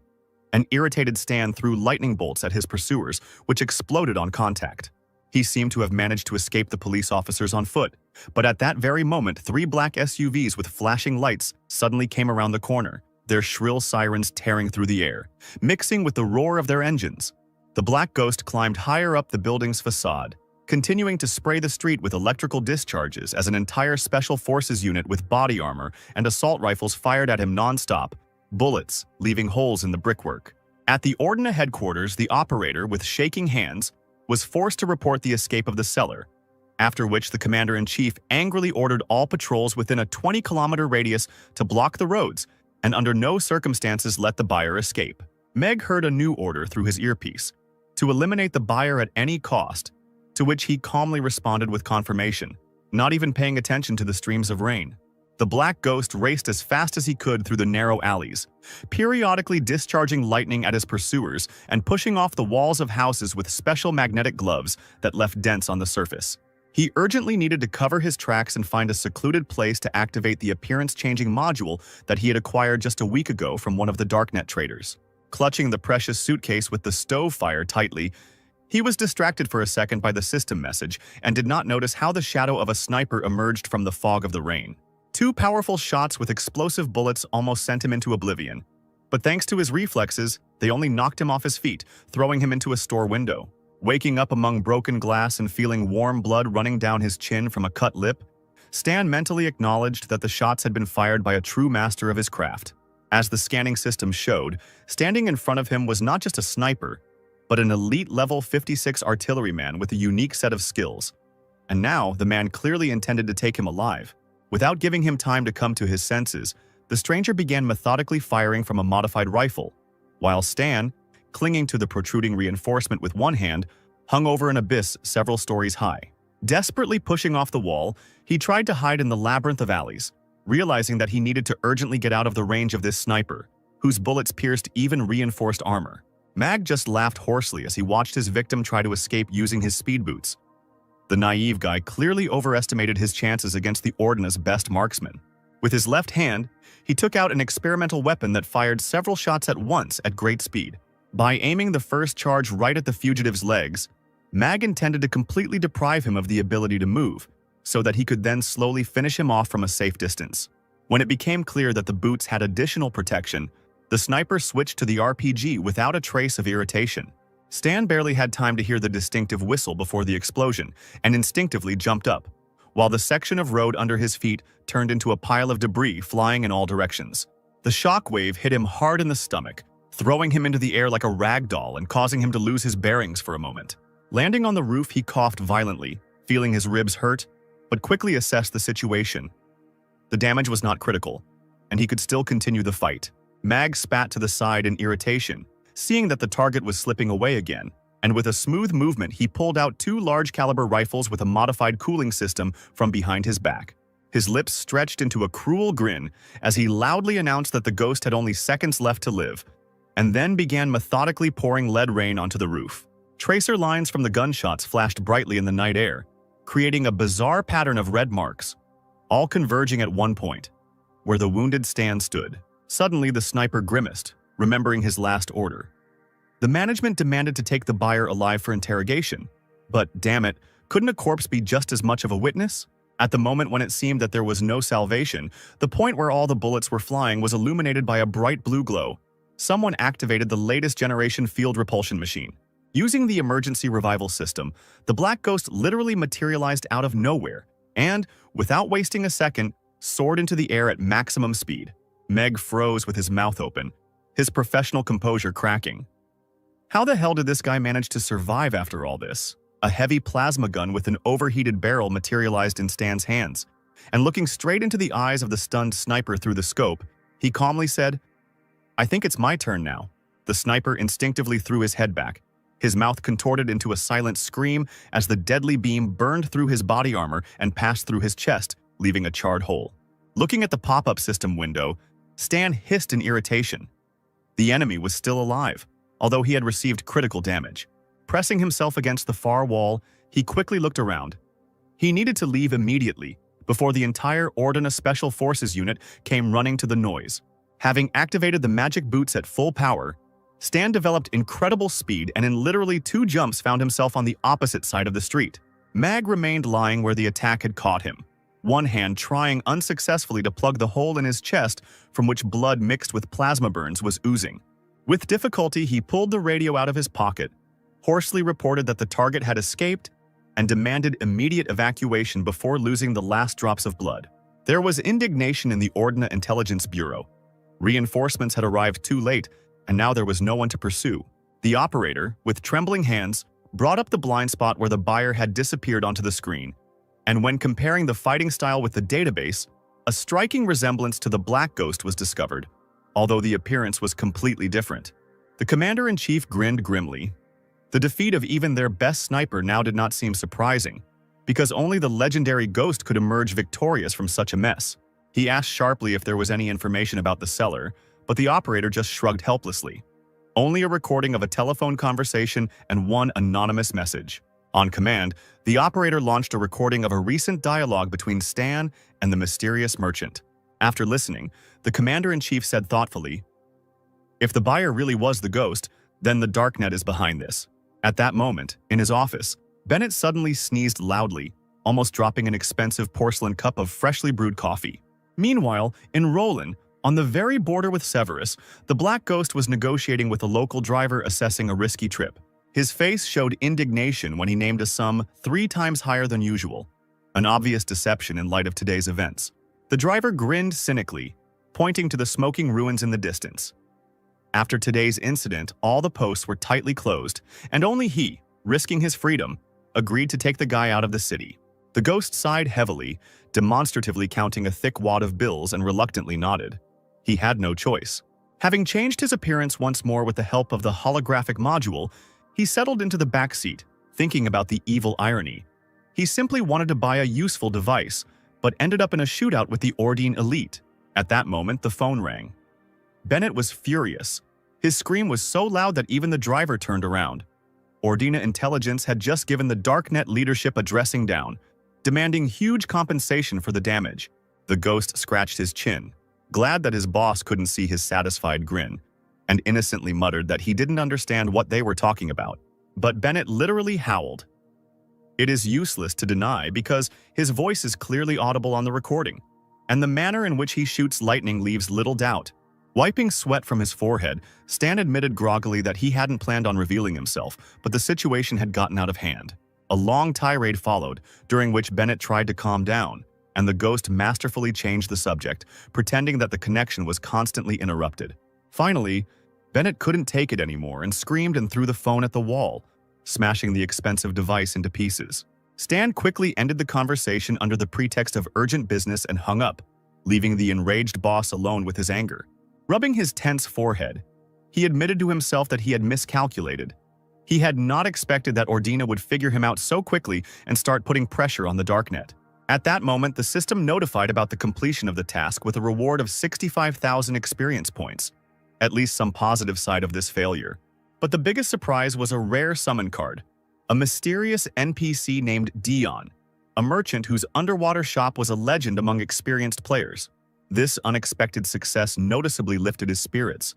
An irritated Stan threw lightning bolts at his pursuers, which exploded on contact. He seemed to have managed to escape the police officers on foot, but at that very moment, 3 black SUVs with flashing lights suddenly came around the corner, their shrill sirens tearing through the air, mixing with the roar of their engines. The Black Ghost climbed higher up the building's facade, continuing to spray the street with electrical discharges as an entire special forces unit with body armor and assault rifles fired at him non-stop, bullets leaving holes in the brickwork. At the Ordina headquarters, the operator, with shaking hands, was forced to report the escape of the seller, after which the commander-in-chief angrily ordered all patrols within a 20-kilometer radius to block the roads and under no circumstances let the buyer escape. Meg heard a new order through his earpiece, to eliminate the buyer at any cost, to which he calmly responded with confirmation, not even paying attention to the streams of rain. The Black Ghost raced as fast as he could through the narrow alleys, periodically discharging lightning at his pursuers and pushing off the walls of houses with special magnetic gloves that left dents on the surface. He urgently needed to cover his tracks and find a secluded place to activate the appearance-changing module that he had acquired just a week ago from one of the darknet traders. Clutching the precious suitcase with the stove fire tightly, he was distracted for a second by the system message and did not notice how the shadow of a sniper emerged from the fog of the rain. 2 powerful shots with explosive bullets almost sent him into oblivion, but thanks to his reflexes, they only knocked him off his feet, throwing him into a store window. Waking up among broken glass and feeling warm blood running down his chin from a cut lip, Stan mentally acknowledged that the shots had been fired by a true master of his craft. As the scanning system showed, standing in front of him was not just a sniper, but an elite level 56 artilleryman with a unique set of skills. And now, the man clearly intended to take him alive. Without giving him time to come to his senses, the stranger began methodically firing from a modified rifle, while Stan, clinging to the protruding reinforcement with one hand, hung over an abyss several stories high. Desperately pushing off the wall, he tried to hide in the labyrinth of alleys, realizing that he needed to urgently get out of the range of this sniper, whose bullets pierced even reinforced armor. Mag just laughed hoarsely as he watched his victim try to escape using his speed boots. The naive guy clearly overestimated his chances against the Ordina's best marksman. With his left hand, he took out an experimental weapon that fired several shots at once at great speed. By aiming the first charge right at the fugitive's legs, Mag intended to completely deprive him of the ability to move, so that he could then slowly finish him off from a safe distance. When it became clear that the boots had additional protection, the sniper switched to the RPG without a trace of irritation. Stan barely had time to hear the distinctive whistle before the explosion, and instinctively jumped up, while the section of road under his feet turned into a pile of debris flying in all directions. The shockwave hit him hard in the stomach, throwing him into the air like a rag doll and causing him to lose his bearings for a moment. Landing on the roof, he coughed violently, feeling his ribs hurt, but quickly assessed the situation. The damage was not critical, and he could still continue the fight. Mag spat to the side in irritation, seeing that the target was slipping away again, and with a smooth movement he pulled out two large-caliber rifles with a modified cooling system from behind his back. His lips stretched into a cruel grin as he loudly announced that the ghost had only seconds left to live, and then began methodically pouring lead rain onto the roof. Tracer lines from the gunshots flashed brightly in the night air, creating a bizarre pattern of red marks, all converging at one point, where the wounded Stan stood. Suddenly, the sniper grimaced, remembering his last order. The management demanded to take the buyer alive for interrogation, but damn it, couldn't a corpse be just as much of a witness? At the moment when it seemed that there was no salvation, the point where all the bullets were flying was illuminated by a bright blue glow. Someone activated the latest generation field repulsion machine. Using the emergency revival system, the Black Ghost literally materialized out of nowhere and, without wasting a second, soared into the air at maximum speed. Meg froze with his mouth open, his professional composure cracking. How the hell did this guy manage to survive after all this? A heavy plasma gun with an overheated barrel materialized in Stan's hands, and looking straight into the eyes of the stunned sniper through the scope, he calmly said, "I think it's my turn now." The sniper instinctively threw his head back, his mouth contorted into a silent scream as the deadly beam burned through his body armor and passed through his chest, leaving a charred hole. Looking at the pop-up system window, Stan hissed in irritation. The enemy was still alive, although he had received critical damage. Pressing himself against the far wall, he quickly looked around. He needed to leave immediately, before the entire Ordina Special Forces unit came running to the noise. Having activated the magic boots at full power, Stan developed incredible speed and in literally 2 jumps found himself on the opposite side of the street. Mag remained lying where the attack had caught him, one hand trying unsuccessfully to plug the hole in his chest from which blood mixed with plasma burns was oozing. With difficulty, he pulled the radio out of his pocket, hoarsely reported that the target had escaped, and demanded immediate evacuation before losing the last drops of blood. There was indignation in the Ordina Intelligence Bureau. Reinforcements had arrived too late, and now there was no one to pursue. The operator, with trembling hands, brought up the blind spot where the buyer had disappeared onto the screen, and when comparing the fighting style with the database, a striking resemblance to the Black Ghost was discovered, although the appearance was completely different. The commander-in-chief grinned grimly. The defeat of even their best sniper now did not seem surprising, because only the legendary Ghost could emerge victorious from such a mess. He asked sharply if there was any information about the seller, but the operator just shrugged helplessly. Only a recording of a telephone conversation and one anonymous message. On command, the operator launched a recording of a recent dialogue between Stan and the mysterious merchant. After listening, the commander-in-chief said thoughtfully, "If the buyer really was the Ghost, then the darknet is behind this." At that moment, in his office, Bennett suddenly sneezed loudly, almost dropping an expensive porcelain cup of freshly brewed coffee. Meanwhile, in Roland, on the very border with Severus, the Black Ghost was negotiating with a local driver assessing a risky trip. His face showed indignation when he named a sum 3 times higher than usual. an obvious deception in light of today's events. The driver grinned cynically, pointing to the smoking ruins in the distance. After today's incident, all the posts were tightly closed, and only he, risking his freedom, agreed to take the guy out of the city. The ghost sighed heavily, demonstratively counting a thick wad of bills, and reluctantly nodded. He had no choice. Having changed his appearance once more with the help of the holographic module, he settled into the back seat, thinking about the evil irony. He simply wanted to buy a useful device, but ended up in a shootout with the Ordine elite. At that moment, the phone rang. Bennett was furious. His scream was so loud that even the driver turned around. Ordina Intelligence had just given the Darknet leadership a dressing down, demanding huge compensation for the damage. The ghost scratched his chin, glad that his boss couldn't see his satisfied grin, and innocently muttered that he didn't understand what they were talking about. But Bennett literally howled. It is useless to deny because his voice is clearly audible on the recording, and the manner in which he shoots lightning leaves little doubt. Wiping sweat from his forehead, Stan admitted groggily that he hadn't planned on revealing himself, but the situation had gotten out of hand. A long tirade followed, during which Bennett tried to calm down, and the ghost masterfully changed the subject, pretending that the connection was constantly interrupted. Finally, Bennett couldn't take it anymore and screamed and threw the phone at the wall, smashing the expensive device into pieces. Stan quickly ended the conversation under the pretext of urgent business and hung up, leaving the enraged boss alone with his anger. Rubbing his tense forehead, he admitted to himself that he had miscalculated. He had not expected that Ordina would figure him out so quickly and start putting pressure on the Darknet. At that moment, the system notified about the completion of the task with a reward of 65,000 experience points. At least some positive side of this failure. But the biggest surprise was a rare summon card, a mysterious NPC named Dion, a merchant whose underwater shop was a legend among experienced players. This unexpected success noticeably lifted his spirits.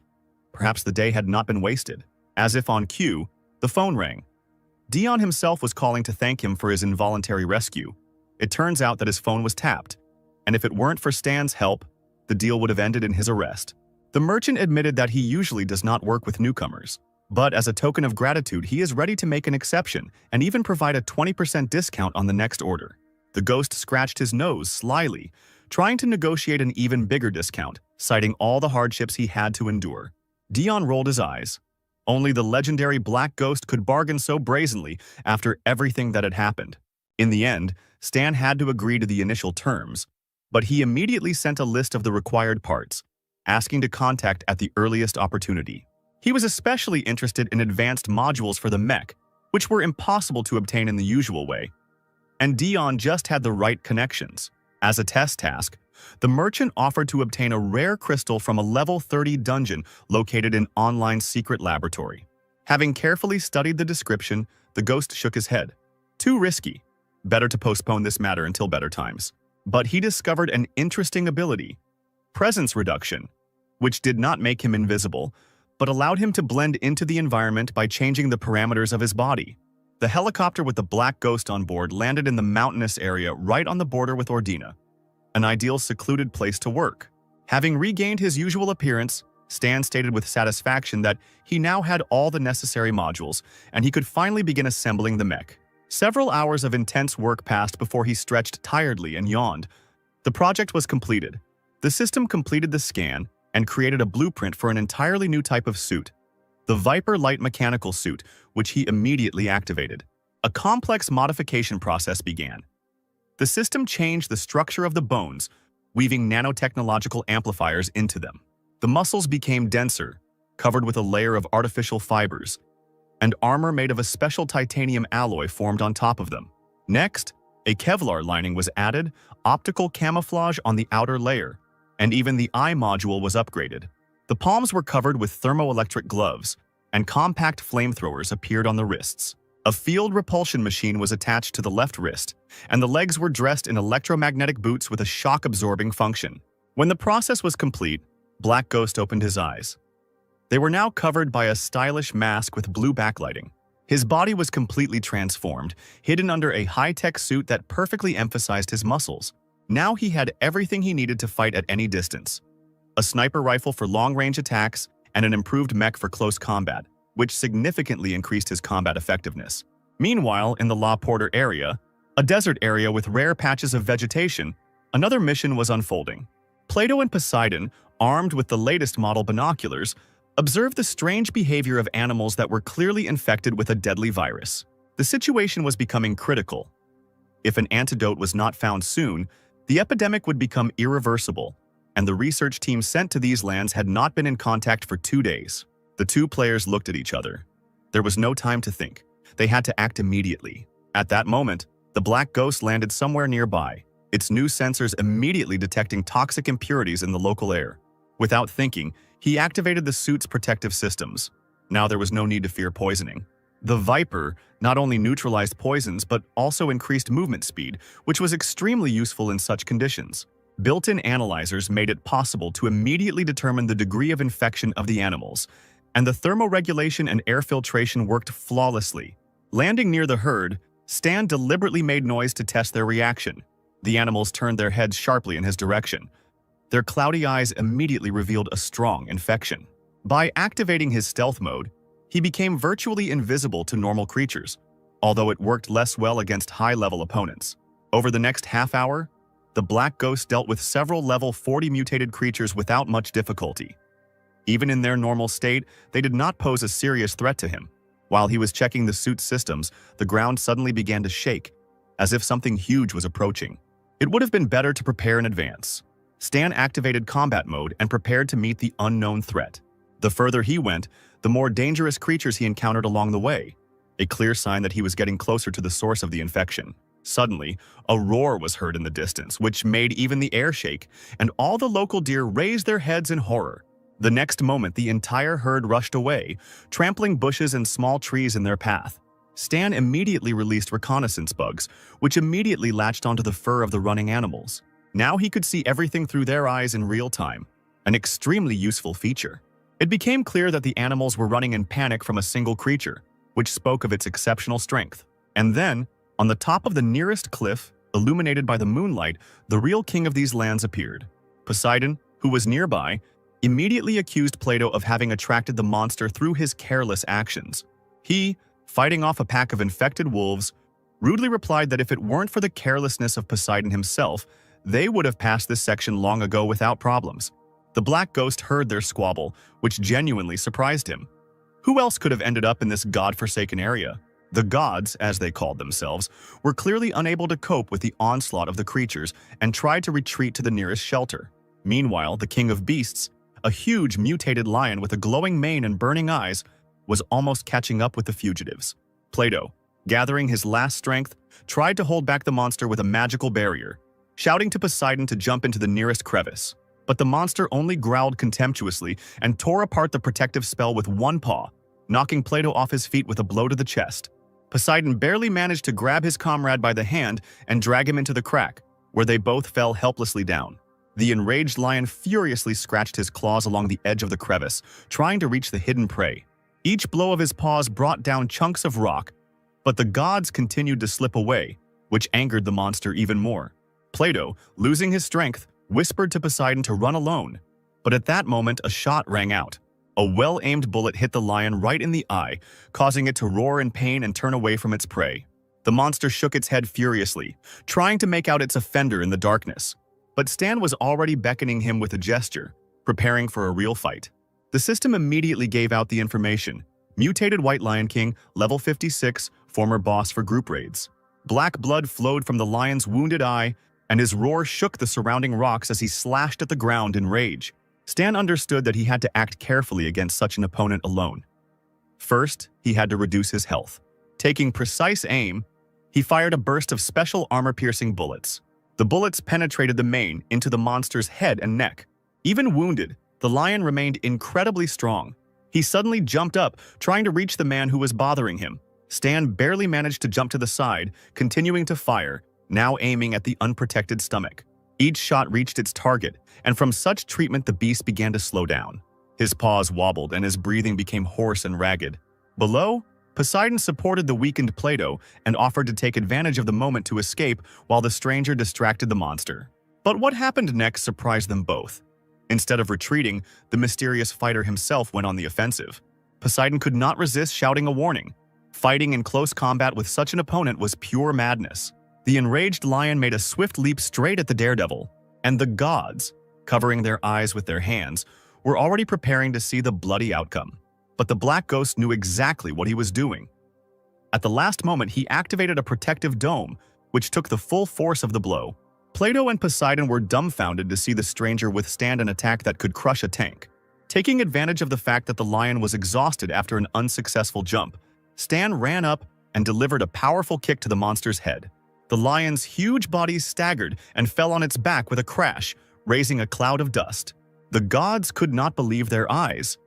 Perhaps the day had not been wasted. As if on cue, the phone rang. Dion himself was calling to thank him for his involuntary rescue. It turns out that his phone was tapped, and if it weren't for Stan's help, the deal would have ended in his arrest. The merchant admitted that he usually does not work with newcomers, but as a token of gratitude, he is ready to make an exception and even provide a 20% discount on the next order. The ghost scratched his nose slyly, trying to negotiate an even bigger discount, citing all the hardships he had to endure. Dion rolled his eyes. Only the legendary Black Ghost could bargain so brazenly after everything that had happened. In the end, Stan had to agree to the initial terms, but he immediately sent a list of the required parts, asking to contact at the earliest opportunity. He was especially interested in advanced modules for the mech, which were impossible to obtain in the usual way. And Dion just had the right connections. As a test task, the merchant offered to obtain a rare crystal from a level 30 dungeon located in online secret laboratory. Having carefully studied the description, the ghost shook his head. Too risky. Better to postpone this matter until better times. But he discovered an interesting ability, presence reduction, which did not make him invisible, but allowed him to blend into the environment by changing the parameters of his body. The helicopter with the Black Ghost on board landed in the mountainous area right on the border with Ordina, an ideal secluded place to work. Having regained his usual appearance, Stan stated with satisfaction that he now had all the necessary modules, and he could finally begin assembling the mech. Several hours of intense work passed before he stretched tiredly and yawned. The project was completed. The system completed the scan and created a blueprint for an entirely new type of suit, the Viper Light Mechanical Suit, which he immediately activated. A complex modification process began. The system changed the structure of the bones, weaving nanotechnological amplifiers into them. The muscles became denser, covered with a layer of artificial fibers, and armor made of a special titanium alloy formed on top of them. Next, a Kevlar lining was added, optical camouflage on the outer layer, and even the eye module was upgraded. The palms were covered with thermoelectric gloves, and compact flamethrowers appeared on the wrists. A field repulsion machine was attached to the left wrist, and the legs were dressed in electromagnetic boots with a shock-absorbing function. When the process was complete, Black Ghost opened his eyes. They were now covered by a stylish mask with blue backlighting. His body was completely transformed, hidden under a high-tech suit that perfectly emphasized his muscles. Now he had everything he needed to fight at any distance. A sniper rifle for long-range attacks, and an improved mech for close combat, which significantly increased his combat effectiveness. Meanwhile, in the La Porter area, a desert area with rare patches of vegetation, another mission was unfolding. Plato and Poseidon, armed with the latest model binoculars, observed the strange behavior of animals that were clearly infected with a deadly virus. The situation was becoming critical. If an antidote was not found soon, the epidemic would become irreversible, and the research team sent to these lands had not been in contact for 2 days. The two players looked at each other. There was no time to think. They had to act immediately. At that moment, the black ghost landed somewhere nearby, its new sensors immediately detecting toxic impurities in the local air. Without thinking, he activated the suit's protective systems. Now there was no need to fear poisoning. The Viper not only neutralized poisons but also increased movement speed, which was extremely useful in such conditions. Built-in analyzers made it possible to immediately determine the degree of infection of the animals, and the thermoregulation and air filtration worked flawlessly. Landing near the herd, Stan deliberately made noise to test their reaction. The animals turned their heads sharply in his direction. Their cloudy eyes immediately revealed a strong infection. By activating his stealth mode, he became virtually invisible to normal creatures, although it worked less well against high-level opponents. Over the next half hour, the Black Ghost dealt with several level 40 mutated creatures without much difficulty. Even in their normal state, they did not pose a serious threat to him. While he was checking the suit's systems, the ground suddenly began to shake, as if something huge was approaching. It would have been better to prepare in advance. Stan activated combat mode and prepared to meet the unknown threat. The further he went, the more dangerous creatures he encountered along the way, a clear sign that he was getting closer to the source of the infection. Suddenly, a roar was heard in the distance, which made even the air shake, and all the local deer raised their heads in horror. The next moment, the entire herd rushed away, trampling bushes and small trees in their path. Stan immediately released reconnaissance bugs, which immediately latched onto the fur of the running animals. Now he could see everything through their eyes in real time, an extremely useful feature. It became clear that the animals were running in panic from a single creature, which spoke of its exceptional strength. And then, on the top of the nearest cliff, illuminated by the moonlight, the real king of these lands appeared. Poseidon, who was nearby, immediately accused Plato of having attracted the monster through his careless actions. He, fighting off a pack of infected wolves, rudely replied that if it weren't for the carelessness of Poseidon himself, they would have passed this section long ago without problems. The Black Ghost heard their squabble, which genuinely surprised him. Who else could have ended up in this god-forsaken area? The gods, as they called themselves, were clearly unable to cope with the onslaught of the creatures and tried to retreat to the nearest shelter. Meanwhile, the king of beasts, a huge mutated lion with a glowing mane and burning eyes, was almost catching up with the fugitives. Plato, gathering his last strength, tried to hold back the monster with a magical barrier, shouting to Poseidon to jump into the nearest crevice. But the monster only growled contemptuously and tore apart the protective spell with one paw, knocking Plato off his feet with a blow to the chest. Poseidon barely managed to grab his comrade by the hand and drag him into the crack, where they both fell helplessly down. The enraged lion furiously scratched his claws along the edge of the crevice, trying to reach the hidden prey. Each blow of his paws brought down chunks of rock, but the gods continued to slip away, which angered the monster even more. Plato, losing his strength, whispered to Poseidon to run alone, but at that moment a shot rang out. A well-aimed bullet hit the lion right in the eye, causing it to roar in pain and turn away from its prey. The monster shook its head furiously, trying to make out its offender in the darkness. But Stan was already beckoning him with a gesture, preparing for a real fight. The system immediately gave out the information. Mutated White Lion King, level 56, former boss for group raids. Black blood flowed from the lion's wounded eye, and his roar shook the surrounding rocks as he slashed at the ground in rage. Stan understood that he had to act carefully against such an opponent alone. First, he had to reduce his health. Taking precise aim, he fired a burst of special armor-piercing bullets. The bullets penetrated the mane into the monster's head and neck. Even wounded, the lion remained incredibly strong. He suddenly jumped up, trying to reach the man who was bothering him. Stan barely managed to jump to the side, continuing to fire, now aiming at the unprotected stomach. Each shot reached its target, and from such treatment the beast began to slow down. His paws wobbled and his breathing became hoarse and ragged. Below, Poseidon supported the weakened Plato and offered to take advantage of the moment to escape while the stranger distracted the monster. But what happened next surprised them both. Instead of retreating, the mysterious fighter himself went on the offensive. Poseidon could not resist shouting a warning. Fighting in close combat with such an opponent was pure madness. The enraged lion made a swift leap straight at the daredevil, and the gods, covering their eyes with their hands, were already preparing to see the bloody outcome. But the black ghost knew exactly what he was doing. At the last moment, he activated a protective dome, which took the full force of the blow. Plato and Poseidon were dumbfounded to see the stranger withstand an attack that could crush a tank. Taking advantage of the fact that the lion was exhausted after an unsuccessful jump, Stan ran up and delivered a powerful kick to the monster's head. The lion's huge body staggered and fell on its back with a crash, raising a cloud of dust. The gods could not believe their eyes.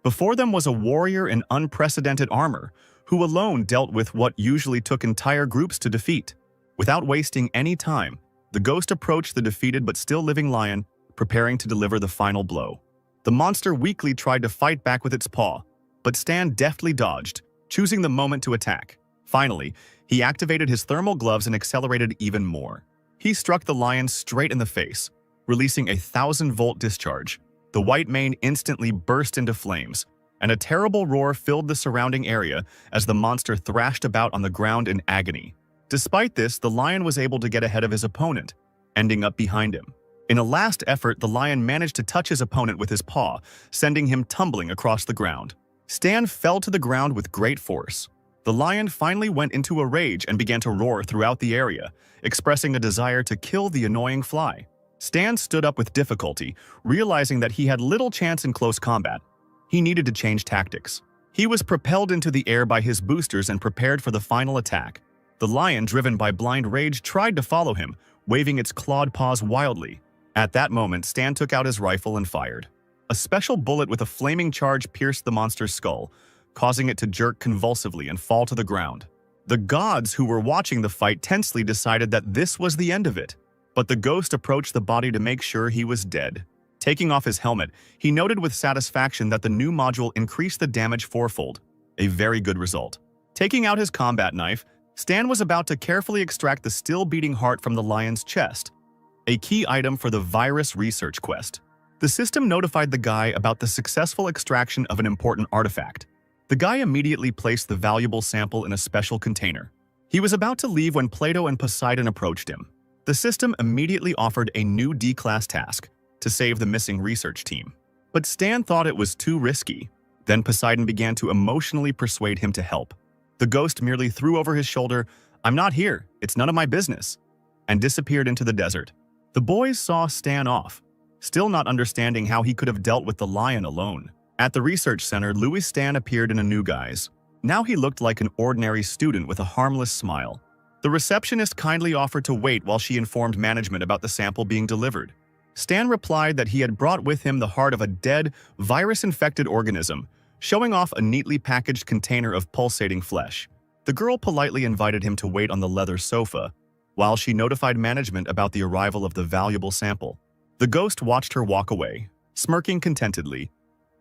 Before them was a warrior in unprecedented armor, who alone dealt with what usually took entire groups to defeat. Without wasting any time, the ghost approached the defeated but still living lion, preparing to deliver the final blow. The monster weakly tried to fight back with its paw, but Stan deftly dodged, choosing the moment to attack. Finally, he activated his thermal gloves and accelerated even more. He struck the lion straight in the face, releasing a 1,000-volt discharge. The white mane instantly burst into flames, and a terrible roar filled the surrounding area as the monster thrashed about on the ground in agony. Despite this, the lion was able to get ahead of his opponent, ending up behind him. In a last effort, the lion managed to touch his opponent with his paw, sending him tumbling across the ground. Stan fell to the ground with great force. The lion finally went into a rage and began to roar throughout the area, expressing a desire to kill the annoying fly. Stan stood up with difficulty, realizing that he had little chance in close combat. He needed to change tactics. He was propelled into the air by his boosters and prepared for the final attack. The lion, driven by blind rage, tried to follow him, waving its clawed paws wildly. At that moment, Stan took out his rifle and fired. A special bullet with a flaming charge pierced the monster's skull, causing it to jerk convulsively and fall to the ground. The gods who were watching the fight tensely decided that this was the end of it. But the ghost approached the body to make sure he was dead. Taking off his helmet, he noted with satisfaction that the new module increased the damage fourfold. A very good result. Taking out his combat knife, Stan was about to carefully extract the still-beating heart from the lion's chest, a key item for the virus research quest. The system notified the guy about the successful extraction of an important artifact. The guy immediately placed the valuable sample in a special container. He was about to leave when Plato and Poseidon approached him. The system immediately offered a new D-class task to save the missing research team. But Stan thought it was too risky. Then Poseidon began to emotionally persuade him to help. The ghost merely threw over his shoulder, "I'm not here, it's none of my business," and disappeared into the desert. The boys saw Stan off, still not understanding how he could have dealt with the lion alone. At the research center, Louis Stan appeared in a new guise. Now he looked like an ordinary student with a harmless smile. The receptionist kindly offered to wait while she informed management about the sample being delivered. Stan replied that he had brought with him the heart of a dead, virus-infected organism, showing off a neatly packaged container of pulsating flesh. The girl politely invited him to wait on the leather sofa, while she notified management about the arrival of the valuable sample. The ghost watched her walk away, smirking contentedly,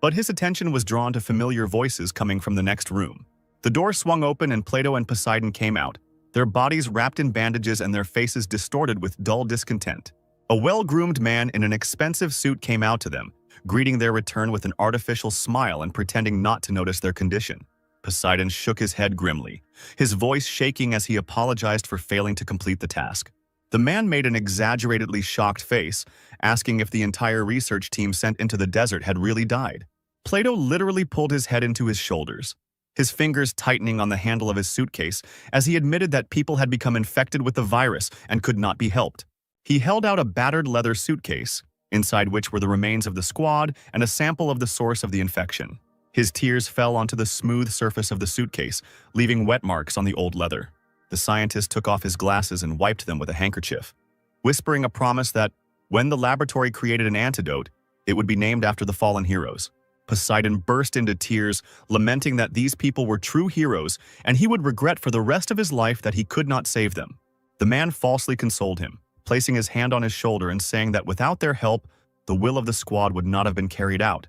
but his attention was drawn to familiar voices coming from the next room. The door swung open and Plato and Poseidon came out, their bodies wrapped in bandages and their faces distorted with dull discontent. A well-groomed man in an expensive suit came out to them, greeting their return with an artificial smile and pretending not to notice their condition. Poseidon shook his head grimly, his voice shaking as he apologized for failing to complete the task. The man made an exaggeratedly shocked face, asking if the entire research team sent into the desert had really died. Plato literally pulled his head into his shoulders, his fingers tightening on the handle of his suitcase as he admitted that people had become infected with the virus and could not be helped. He held out a battered leather suitcase, inside which were the remains of the squad and a sample of the source of the infection. His tears fell onto the smooth surface of the suitcase, leaving wet marks on the old leather. The scientist took off his glasses and wiped them with a handkerchief, whispering a promise that, when the laboratory created an antidote, it would be named after the fallen heroes. Poseidon burst into tears, lamenting that these people were true heroes and he would regret for the rest of his life that he could not save them. The man falsely consoled him, placing his hand on his shoulder and saying that without their help, the will of the squad would not have been carried out,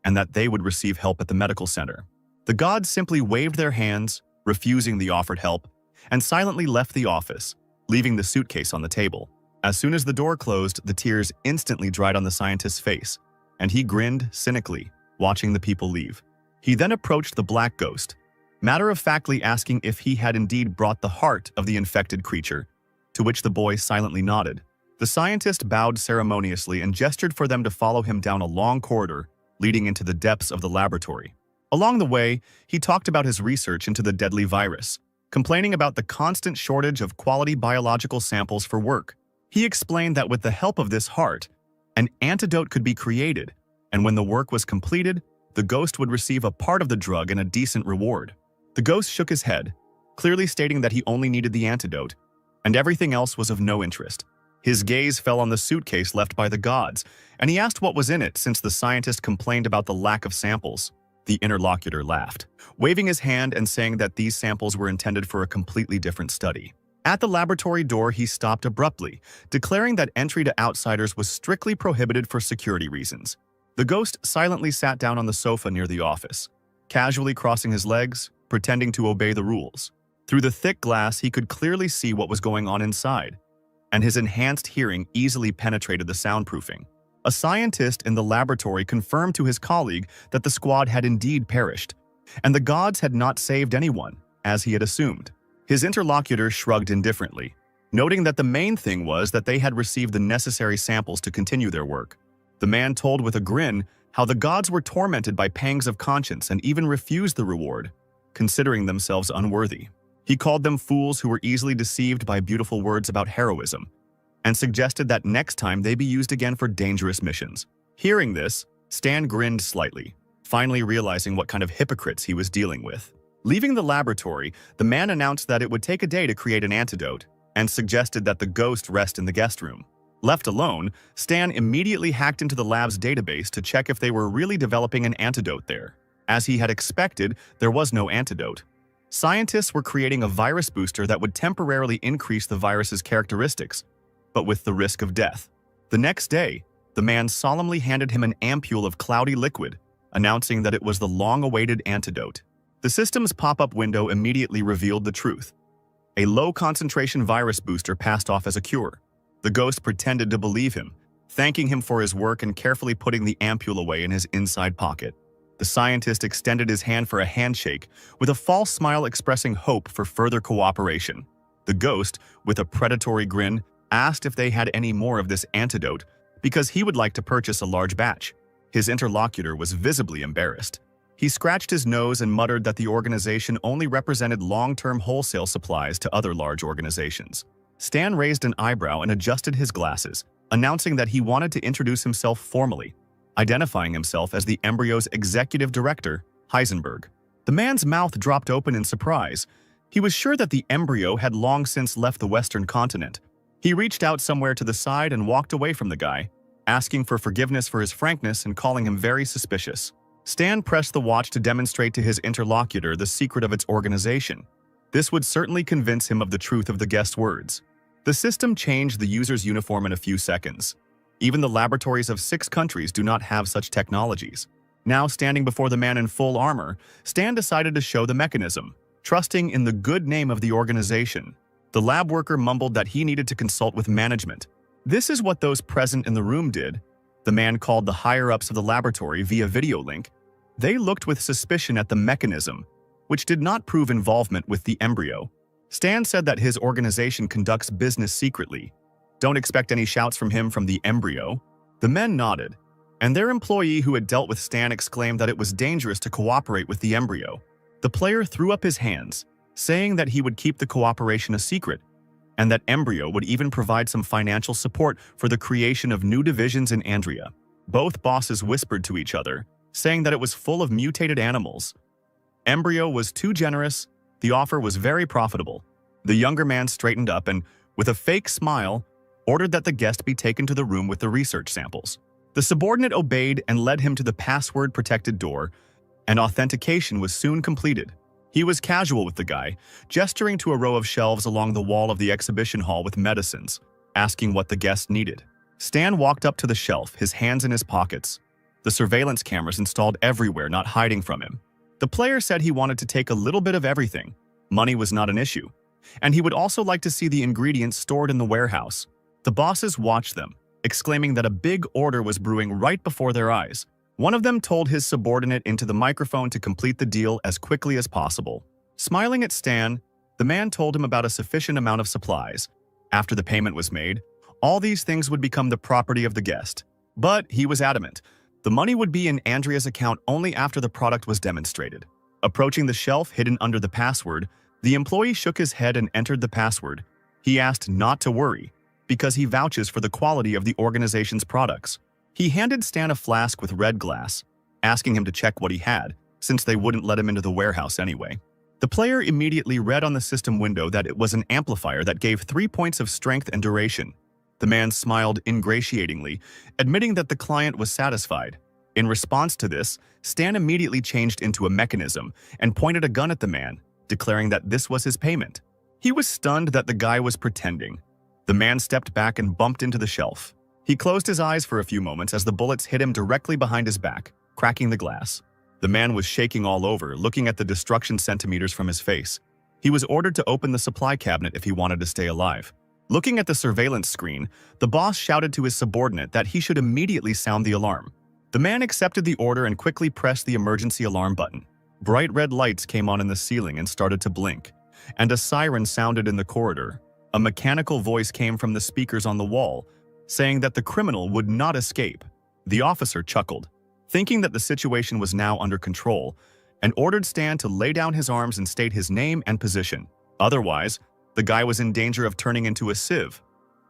and that they would receive help at the medical center. The gods simply waved their hands, refusing the offered help, and silently left the office, leaving the suitcase on the table. As soon as the door closed, the tears instantly dried on the scientist's face, and he grinned cynically, watching the people leave. He then approached the black ghost, matter-of-factly asking if he had indeed brought the heart of the infected creature, to which the boy silently nodded. The scientist bowed ceremoniously and gestured for them to follow him down a long corridor leading into the depths of the laboratory. Along the way, he talked about his research into the deadly virus, complaining about the constant shortage of quality biological samples for work. He explained that with the help of this heart, an antidote could be created, and when the work was completed, the ghost would receive a part of the drug and a decent reward. The ghost shook his head, clearly stating that he only needed the antidote, and everything else was of no interest. His gaze fell on the suitcase left by the gods, and he asked what was in it since the scientist complained about the lack of samples. The interlocutor laughed, waving his hand and saying that these samples were intended for a completely different study. At the laboratory door, he stopped abruptly, declaring that entry to outsiders was strictly prohibited for security reasons. The ghost silently sat down on the sofa near the office, casually crossing his legs, pretending to obey the rules. Through the thick glass, he could clearly see what was going on inside, and his enhanced hearing easily penetrated the soundproofing. A scientist in the laboratory confirmed to his colleague that the squad had indeed perished, and the gods had not saved anyone, as he had assumed. His interlocutor shrugged indifferently, noting that the main thing was that they had received the necessary samples to continue their work. The man told with a grin how the gods were tormented by pangs of conscience and even refused the reward, considering themselves unworthy. He called them fools who were easily deceived by beautiful words about heroism, and suggested that next time they be used again for dangerous missions. Hearing this, Stan grinned slightly, finally realizing what kind of hypocrites he was dealing with. Leaving the laboratory, the man announced that it would take a day to create an antidote, and suggested that the ghost rest in the guest room. Left alone, Stan immediately hacked into the lab's database to check if they were really developing an antidote there. As he had expected, there was no antidote. Scientists were creating a virus booster that would temporarily increase the virus's characteristics, but with the risk of death. The next day, the man solemnly handed him an ampule of cloudy liquid, announcing that it was the long-awaited antidote. The system's pop-up window immediately revealed the truth. A low-concentration virus booster passed off as a cure. The ghost pretended to believe him, thanking him for his work and carefully putting the ampule away in his inside pocket. The scientist extended his hand for a handshake, with a false smile expressing hope for further cooperation. The ghost, with a predatory grin, asked if they had any more of this antidote because he would like to purchase a large batch. His interlocutor was visibly embarrassed. He scratched his nose and muttered that the organization only represented long-term wholesale supplies to other large organizations. Stan raised an eyebrow and adjusted his glasses, announcing that he wanted to introduce himself formally, identifying himself as the embryo's executive director, Heisenberg. The man's mouth dropped open in surprise. He was sure that the embryo had long since left the Western continent. He reached out somewhere to the side and walked away from the guy, asking for forgiveness for his frankness and calling him very suspicious. Stan pressed the watch to demonstrate to his interlocutor the secret of its organization. This would certainly convince him of the truth of the guest's words. The system changed the user's uniform in a few seconds. Even the laboratories of 6 countries do not have such technologies. Now standing before the man in full armor, Stan decided to show the mechanism, trusting in the good name of the organization. The lab worker mumbled that he needed to consult with management. This is what those present in the room did. The man called the higher-ups of the laboratory via video link. They looked with suspicion at the mechanism, which did not prove involvement with the embryo. Stan said that his organization conducts business secretly. Don't expect any shouts from him from the embryo. The men nodded, and their employee who had dealt with Stan exclaimed that it was dangerous to cooperate with the embryo. The player threw up his hands, saying that he would keep the cooperation a secret, and that embryo would even provide some financial support for the creation of new divisions in Andrea. Both bosses whispered to each other, saying that it was full of mutated animals. Embryo was too generous, the offer was very profitable. The younger man straightened up and, with a fake smile, ordered that the guest be taken to the room with the research samples. The subordinate obeyed and led him to the password-protected door, and authentication was soon completed. He was casual with the guy, gesturing to a row of shelves along the wall of the exhibition hall with medicines, asking what the guest needed. Stan walked up to the shelf, his hands in his pockets, the surveillance cameras installed everywhere, not hiding from him. The player said he wanted to take a little bit of everything. Money was not an issue, and he would also like to see the ingredients stored in the warehouse. The bosses watched them, exclaiming that a big order was brewing right before their eyes. One of them told his subordinate into the microphone to complete the deal as quickly as possible. Smiling at Stan, the man told him about a sufficient amount of supplies, After the payment was made, all these things would become the property of the guest. But he was adamant. The money would be in Andrea's account only after the product was demonstrated. Approaching the shelf hidden under the password, the employee shook his head and entered the password. He asked not to worry, because he vouches for the quality of the organization's products. He handed Stan a flask with red glass, asking him to check what he had, since they wouldn't let him into the warehouse anyway. The player immediately read on the system window that it was an amplifier that gave 3 points of strength and duration. The man smiled ingratiatingly, admitting that the client was satisfied. In response to this, Stan immediately changed into a mechanism and pointed a gun at the man, declaring that this was his payment. He was stunned that the guy was pretending. The man stepped back and bumped into the shelf. He closed his eyes for a few moments as the bullets hit him directly behind his back, cracking the glass. The man was shaking all over, looking at the destruction centimeters from his face. He was ordered to open the supply cabinet if he wanted to stay alive. Looking at the surveillance screen, the boss shouted to his subordinate that he should immediately sound the alarm. The man accepted the order and quickly pressed the emergency alarm button. Bright red lights came on in the ceiling and started to blink, and a siren sounded in the corridor. A mechanical voice came from the speakers on the wall, saying that the criminal would not escape. The officer chuckled, thinking that the situation was now under control, and ordered Stan to lay down his arms and state his name and position. Otherwise, the guy was in danger of turning into a sieve.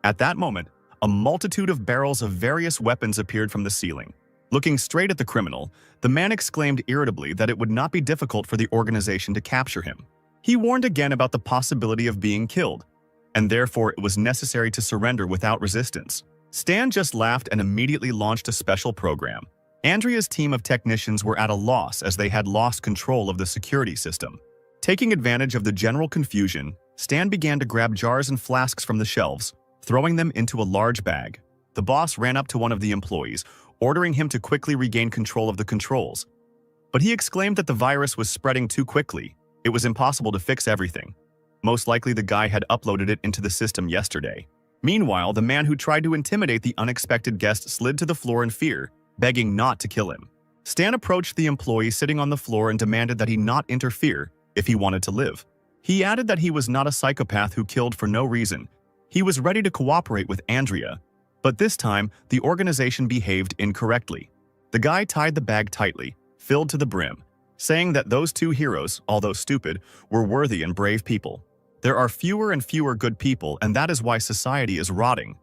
At that moment, a multitude of barrels of various weapons appeared from the ceiling. Looking straight at the criminal, the man exclaimed irritably that it would not be difficult for the organization to capture him. He warned again about the possibility of being killed, and therefore it was necessary to surrender without resistance. Stan just laughed and immediately launched a special program. Andrea's team of technicians were at a loss as they had lost control of the security system. Taking advantage of the general confusion, Stan began to grab jars and flasks from the shelves, throwing them into a large bag. The boss ran up to one of the employees, ordering him to quickly regain control of the controls. But he exclaimed that the virus was spreading too quickly. It was impossible to fix everything. Most likely the guy had uploaded it into the system yesterday. Meanwhile, the man who tried to intimidate the unexpected guest slid to the floor in fear, begging not to kill him. Stan approached the employee sitting on the floor and demanded that he not interfere if he wanted to live. He added that he was not a psychopath who killed for no reason. He was ready to cooperate with Andrea, but this time the organization behaved incorrectly. The guy tied the bag tightly, filled to the brim, saying that those two heroes, although stupid, were worthy and brave people. There are fewer and fewer good people, and that is why society is rotting.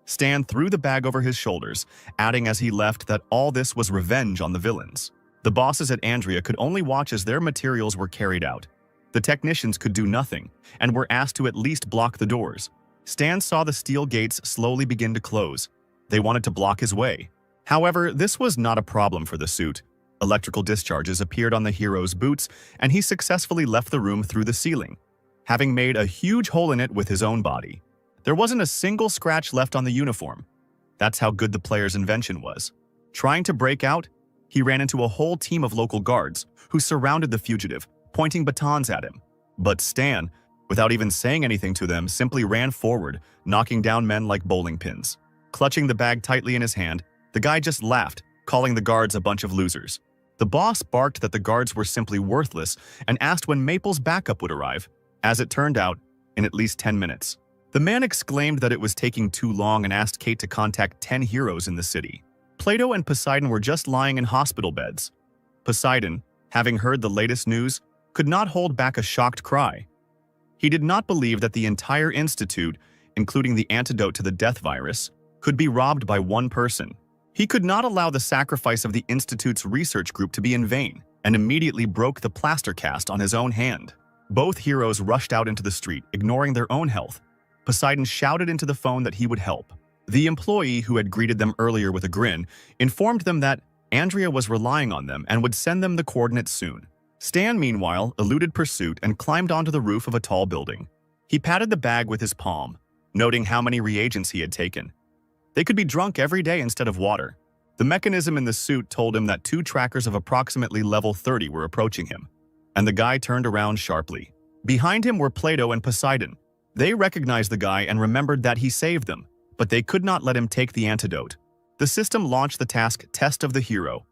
Stan threw the bag over his shoulders, adding as he left that all this was revenge on the villains. The bosses at Andrea could only watch as their materials were carried out. The technicians could do nothing, and were asked to at least block the doors. Stan saw the steel gates slowly begin to close. They wanted to block his way. However, this was not a problem for the suit. Electrical discharges appeared on the hero's boots, and he successfully left the room through the ceiling, having made a huge hole in it with his own body. There wasn't a single scratch left on the uniform. That's how good the player's invention was. Trying to break out, he ran into a whole team of local guards who surrounded the fugitive, pointing batons at him. But Stan, without even saying anything to them, simply ran forward, knocking down men like bowling pins. Clutching the bag tightly in his hand, the guy just laughed, calling the guards a bunch of losers. The boss barked that the guards were simply worthless and asked when Maple's backup would arrive. As it turned out, in at least 10 minutes. The man exclaimed that it was taking too long and asked Kate to contact 10 heroes in the city. Plato and Poseidon were just lying in hospital beds. Poseidon, having heard the latest news, could not hold back a shocked cry. He did not believe that the entire institute, including the antidote to the death virus, could be robbed by one person. He could not allow the sacrifice of the institute's research group to be in vain, and immediately broke the plaster cast on his own hand. Both heroes rushed out into the street, ignoring their own health. Poseidon shouted into the phone that he would help. The employee who had greeted them earlier with a grin informed them that Andrea was relying on them and would send them the coordinates soon. Stan, meanwhile, eluded pursuit and climbed onto the roof of a tall building. He patted the bag with his palm, noting how many reagents he had taken. They could be drunk every day instead of water. The mechanism in the suit told him that 2 trackers of approximately level 30 were approaching him, and the guy turned around sharply. Behind him were Plato and Poseidon. They recognized the guy and remembered that he saved them, but they could not let him take the antidote. The system launched the task Test of the Hero,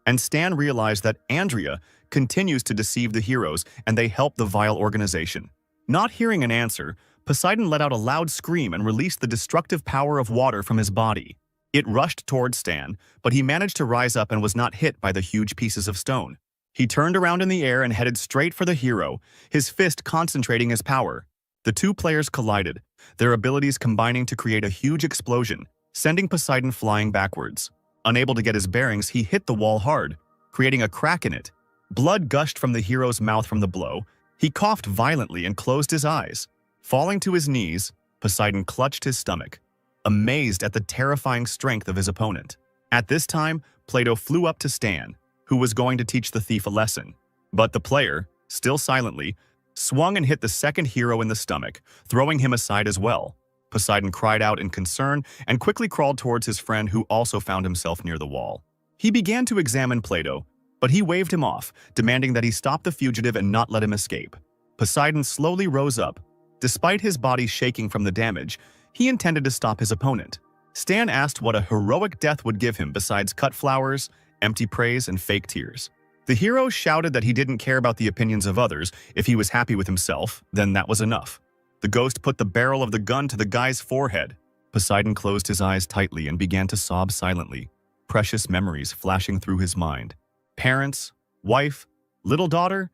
and Stan realized that Andrea continues to deceive the heroes and they help the vile organization. Not hearing an answer, Poseidon let out a loud scream and released the destructive power of water from his body. It rushed towards Stan, but he managed to rise up and was not hit by the huge pieces of stone. He turned around in the air and headed straight for the hero, his fist concentrating his power. The two players collided, their abilities combining to create a huge explosion, sending Poseidon flying backwards. Unable to get his bearings, he hit the wall hard, creating a crack in it. Blood gushed from the hero's mouth from the blow. He coughed violently and closed his eyes. Falling to his knees, Poseidon clutched his stomach, amazed at the terrifying strength of his opponent. At this time, Plato flew up to Stan, who was going to teach the thief a lesson. But the player, still silently, swung and hit the second hero in the stomach, throwing him aside as well. Poseidon cried out in concern and quickly crawled towards his friend, who also found himself near the wall. He began to examine Plato, but he waved him off, demanding that he stop the fugitive and not let him escape. Poseidon slowly rose up. Despite his body shaking from the damage, he intended to stop his opponent. Stan asked what a heroic death would give him besides cut flowers, empty praise, and fake tears. The hero shouted that he didn't care about the opinions of others. If he was happy with himself, then that was enough. The ghost put the barrel of the gun to the guy's forehead. Poseidon closed his eyes tightly and began to sob silently, precious memories flashing through his mind. Parents, wife, little daughter.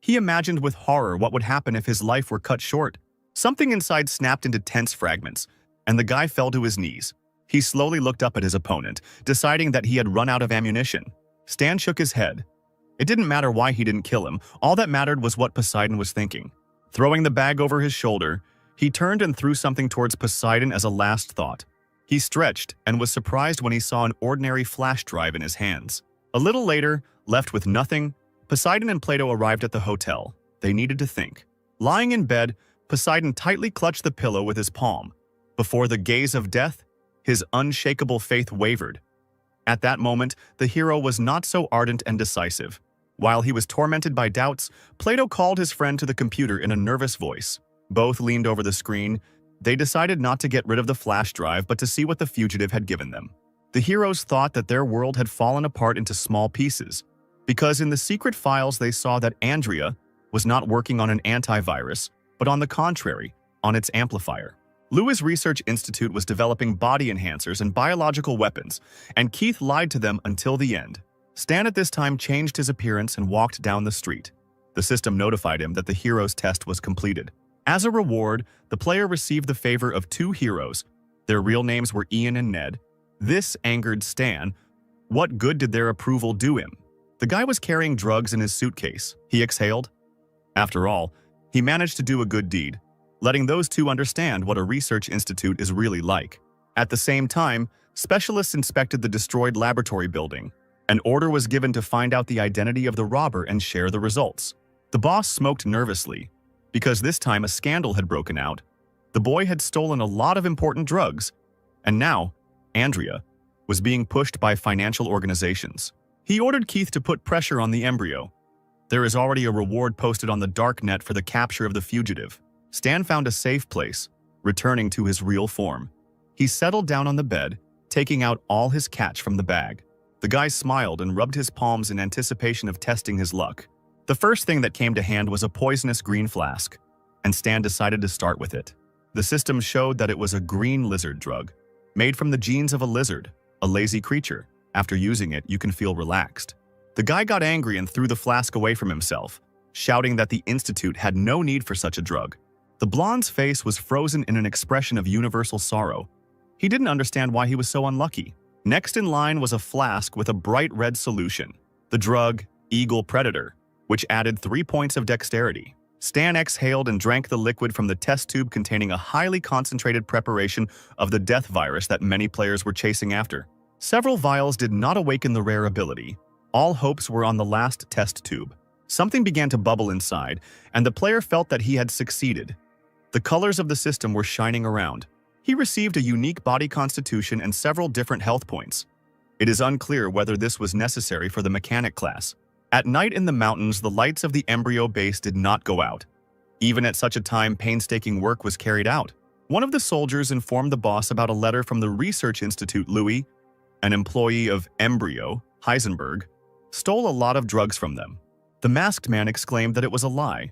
He imagined with horror what would happen if his life were cut short. Something inside snapped into tense fragments, and the guy fell to his knees. He slowly looked up at his opponent, deciding that he had run out of ammunition. Stan shook his head. It didn't matter why he didn't kill him. All that mattered was what Poseidon was thinking. Throwing the bag over his shoulder, he turned and threw something towards Poseidon as a last thought. He stretched and was surprised when he saw an ordinary flash drive in his hands. A little later, left with nothing, Poseidon and Plato arrived at the hotel. They needed to think. Lying in bed, Poseidon tightly clutched the pillow with his palm. Before the gaze of death, his unshakable faith wavered. At that moment, the hero was not so ardent and decisive. While he was tormented by doubts, Plato called his friend to the computer in a nervous voice. Both leaned over the screen. They decided not to get rid of the flash drive, but to see what the fugitive had given them. The heroes thought that their world had fallen apart into small pieces, because in the secret files they saw that Andrea was not working on an antivirus, but on the contrary, on its amplifier. Lewis Research Institute was developing body enhancers and biological weapons, and Keith lied to them until the end. Stan at this time changed his appearance and walked down the street. The system notified him that the hero's test was completed. As a reward, the player received the favor of two heroes. Their real names were Ian and Ned. This angered Stan. What good did their approval do him? The guy was carrying drugs in his suitcase. He exhaled. After all, he managed to do a good deed, letting those two understand what a research institute is really like. At the same time, specialists inspected the destroyed laboratory building. An order was given to find out the identity of the robber and share the results. The boss smoked nervously, because this time a scandal had broken out. The boy had stolen a lot of important drugs, and now, Andrea was being pushed by financial organizations. He ordered Keith to put pressure on the embryo. There is already a reward posted on the dark net for the capture of the fugitive. Stan found a safe place, returning to his real form. He settled down on the bed, taking out all his catch from the bag. The guy smiled and rubbed his palms in anticipation of testing his luck. The first thing that came to hand was a poisonous green flask, and Stan decided to start with it. The system showed that it was a green lizard drug, made from the genes of a lizard, a lazy creature. After using it, you can feel relaxed. The guy got angry and threw the flask away from himself, shouting that the Institute had no need for such a drug. The blonde's face was frozen in an expression of universal sorrow. He didn't understand why he was so unlucky. Next in line was a flask with a bright red solution, the drug Eagle Predator, which added 3 points of dexterity. Stan exhaled and drank the liquid from the test tube containing a highly concentrated preparation of the death virus that many players were chasing after. Several vials did not awaken the rare ability. All hopes were on the last test tube. Something began to bubble inside, and the player felt that he had succeeded. The colors of the system were shining around. He received a unique body constitution and several different health points. It is unclear whether this was necessary for the mechanic class. At night in the mountains, the lights of the embryo base did not go out. Even at such a time, painstaking work was carried out. One of the soldiers informed the boss about a letter from the Research Institute. Louis, an employee of Embryo, Heisenberg, stole a lot of drugs from them. The masked man exclaimed that it was a lie.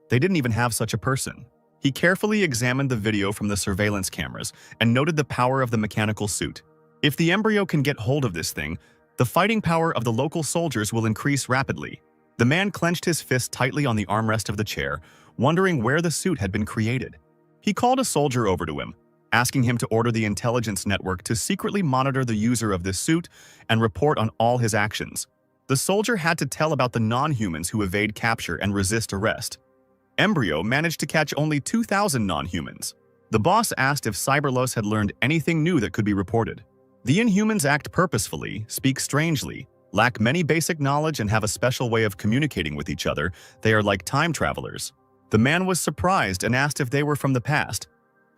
They didn't even have such a person. He carefully examined the video from the surveillance cameras and noted the power of the mechanical suit. If the embryo can get hold of this thing, the fighting power of the local soldiers will increase rapidly. The man clenched his fist tightly on the armrest of the chair, wondering where the suit had been created. He called a soldier over to him, asking him to order the intelligence network to secretly monitor the user of this suit and report on all his actions. The soldier had to tell about the non-humans who evade capture and resist arrest. Embryo managed to catch only 2,000 non-humans. The boss asked if Cyberlos had learned anything new that could be reported. The Inhumans act purposefully, speak strangely, lack many basic knowledge, and have a special way of communicating with each other. They are like time travelers. The man was surprised and asked if they were from the past,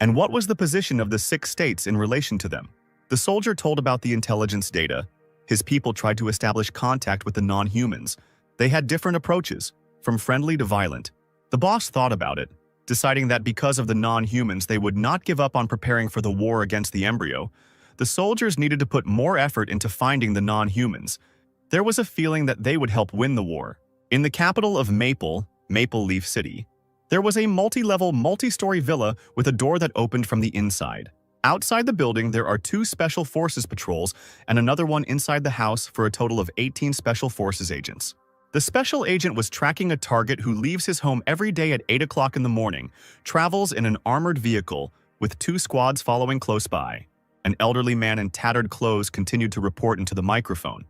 and what was the position of the 6 states in relation to them. The soldier told about the intelligence data. His people tried to establish contact with the non-humans. They had different approaches, from friendly to violent. The boss thought about it, deciding that because of the non-humans they would not give up on preparing for the war against the embryo. The soldiers needed to put more effort into finding the non-humans. There was a feeling that they would help win the war. In the capital of Maple Leaf City, there was a multi-level, multi-story villa with a door that opened from the inside. Outside the building, there are 2 Special Forces patrols and another one inside the house for a total of 18 Special Forces agents. The special agent was tracking a target who leaves his home every day at 8 o'clock in the morning, travels in an armored vehicle with 2 squads following close by. An elderly man in tattered clothes continued to report into the microphone.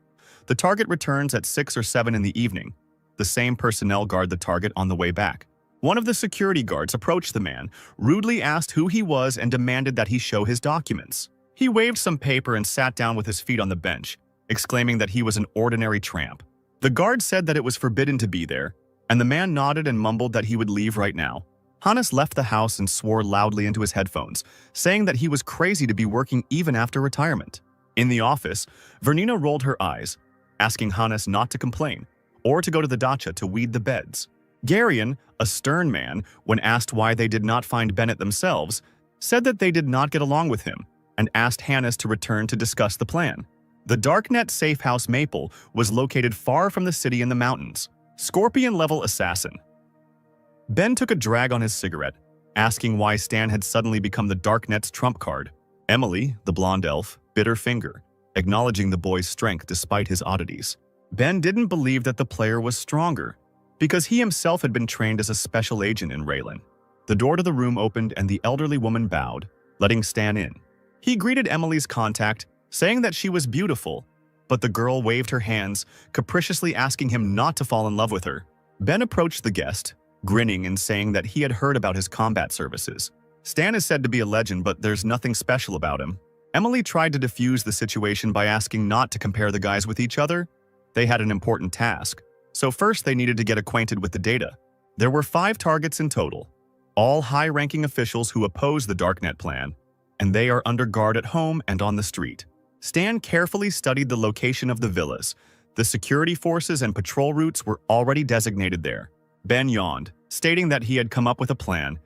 The target returns at 6 or 7 in the evening. The same personnel guard the target on the way back. One of the security guards approached the man, rudely asked who he was, and demanded that he show his documents. He waved some paper and sat down with his feet on the bench, exclaiming that he was an ordinary tramp. The guard said that it was forbidden to be there, and the man nodded and mumbled that he would leave right now. Hannes left the house and swore loudly into his headphones, saying that he was crazy to be working even after retirement. In the office, Vernina rolled her eyes, asking Hannes not to complain, or to go to the dacha to weed the beds. Garion, a stern man, when asked why they did not find Bennett themselves, said that they did not get along with him, and asked Hannes to return to discuss the plan. The Darknet safe house Maple was located far from the city in the mountains. Scorpion-level assassin. Ben took a drag on his cigarette, asking why Stan had suddenly become the Darknet's trump card. Emily, the blonde elf, bit her finger, acknowledging the boy's strength despite his oddities. Ben didn't believe that the player was stronger, because he himself had been trained as a special agent in Raylan. The door to the room opened and the elderly woman bowed, letting Stan in. He greeted Emily's contact, saying that she was beautiful, but the girl waved her hands, capriciously asking him not to fall in love with her. Ben approached the guest, grinning and saying that he had heard about his combat services. Stan is said to be a legend, but there's nothing special about him. Emily tried to defuse the situation by asking not to compare the guys with each other. They had an important task, so first they needed to get acquainted with the data. There were 5 targets in total, all high-ranking officials who oppose the Darknet plan, and they are under guard at home and on the street. Stan carefully studied the location of the villas. The security forces and patrol routes were already designated there. Ben yawned, stating that he had come up with a plan.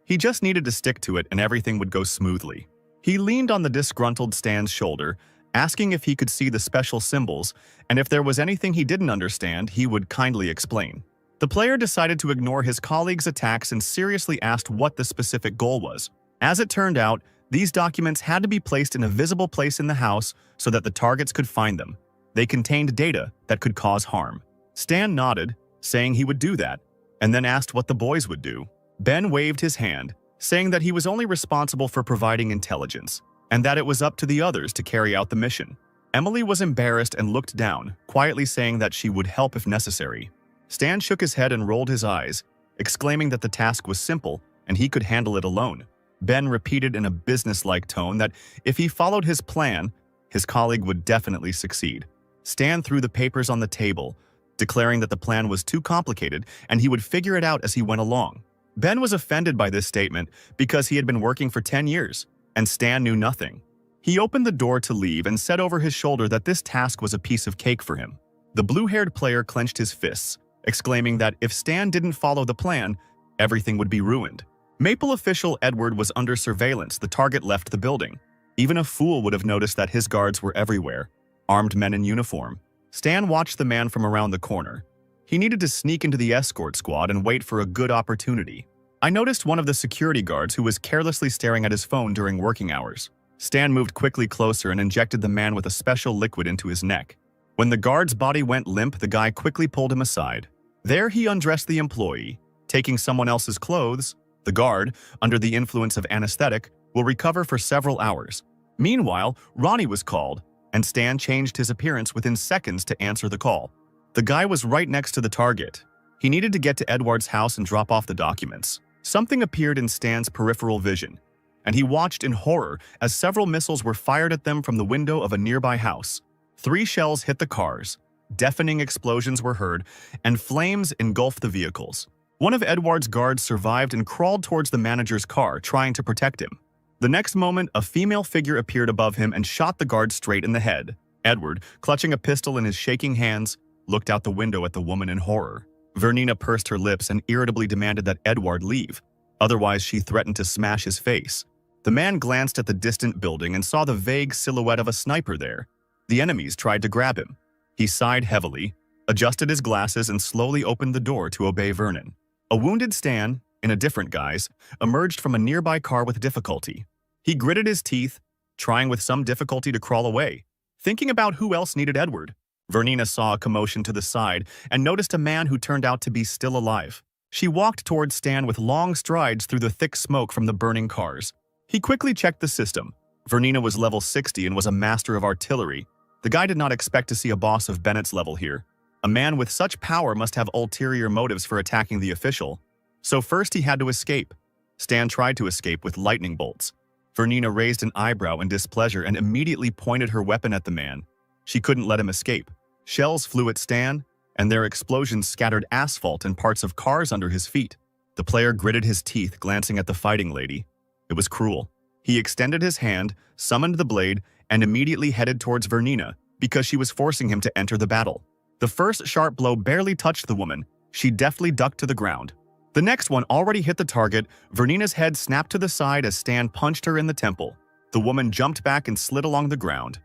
He just needed to stick to it and everything would go smoothly. He leaned on the disgruntled Stan's shoulder, asking if he could see the special symbols, and if there was anything he didn't understand, he would kindly explain. The player decided to ignore his colleague's attacks and seriously asked what the specific goal was. As it turned out, these documents had to be placed in a visible place in the house so that the targets could find them. They contained data that could cause harm. Stan nodded, saying he would do that, and then asked what the boys would do. Ben waved his hand, saying that he was only responsible for providing intelligence, and that it was up to the others to carry out the mission. Emily was embarrassed and looked down, quietly saying that she would help if necessary. Stan shook his head and rolled his eyes, exclaiming that the task was simple and he could handle it alone. Ben repeated in a businesslike tone that if he followed his plan, his colleague would definitely succeed. Stan threw the papers on the table, declaring that the plan was too complicated and he would figure it out as he went along. Ben was offended by this statement because he had been working for 10 years, and Stan knew nothing. He opened the door to leave and said over his shoulder that this task was a piece of cake for him. The blue-haired player clenched his fists, exclaiming that if Stan didn't follow the plan, everything would be ruined. Maple official Edward was under surveillance. The target left the building. Even a fool would have noticed that his guards were everywhere, armed men in uniform. Stan watched the man from around the corner. He needed to sneak into the escort squad and wait for a good opportunity. I noticed one of the security guards who was carelessly staring at his phone during working hours. Stan moved quickly closer and injected the man with a special liquid into his neck. When the guard's body went limp, the guy quickly pulled him aside. There he undressed the employee, taking someone else's clothes. The guard, under the influence of anesthetic, will recover for several hours. Meanwhile, Ronnie was called, and Stan changed his appearance within seconds to answer the call. The guy was right next to the target. He needed to get to Edward's house and drop off the documents. Something appeared in Stan's peripheral vision, and he watched in horror as several missiles were fired at them from the window of a nearby house. 3 shells hit the cars, deafening explosions were heard, and flames engulfed the vehicles. One of Edward's guards survived and crawled towards the manager's car, trying to protect him. The next moment, a female figure appeared above him and shot the guard straight in the head. Edward, clutching a pistol in his shaking hands, looked out the window at the woman in horror. Vernina pursed her lips and irritably demanded that Edward leave. Otherwise, she threatened to smash his face. The man glanced at the distant building and saw the vague silhouette of a sniper there. The enemies tried to grab him. He sighed heavily, adjusted his glasses, and slowly opened the door to obey Vernon. A wounded Stan, in a different guise, emerged from a nearby car with difficulty. He gritted his teeth, trying with some difficulty to crawl away, thinking about who else needed Edward. Vernina saw a commotion to the side and noticed a man who turned out to be still alive. She walked towards Stan with long strides through the thick smoke from the burning cars. He quickly checked the system. Vernina was level 60 and was a master of artillery. The guy did not expect to see a boss of Bennett's level here. A man with such power must have ulterior motives for attacking the official. So first he had to escape. Stan tried to escape with lightning bolts. Vernina raised an eyebrow in displeasure and immediately pointed her weapon at the man. She couldn't let him escape. Shells flew at Stan, and their explosions scattered asphalt and parts of cars under his feet. The player gritted his teeth, glancing at the fighting lady. It was cruel. He extended his hand, summoned the blade, and immediately headed towards Vernina because she was forcing him to enter the battle. The first sharp blow barely touched the woman. She deftly ducked to the ground. The next one already hit the target. Vernina's head snapped to the side as Stan punched her in the temple. The woman jumped back and slid along the ground,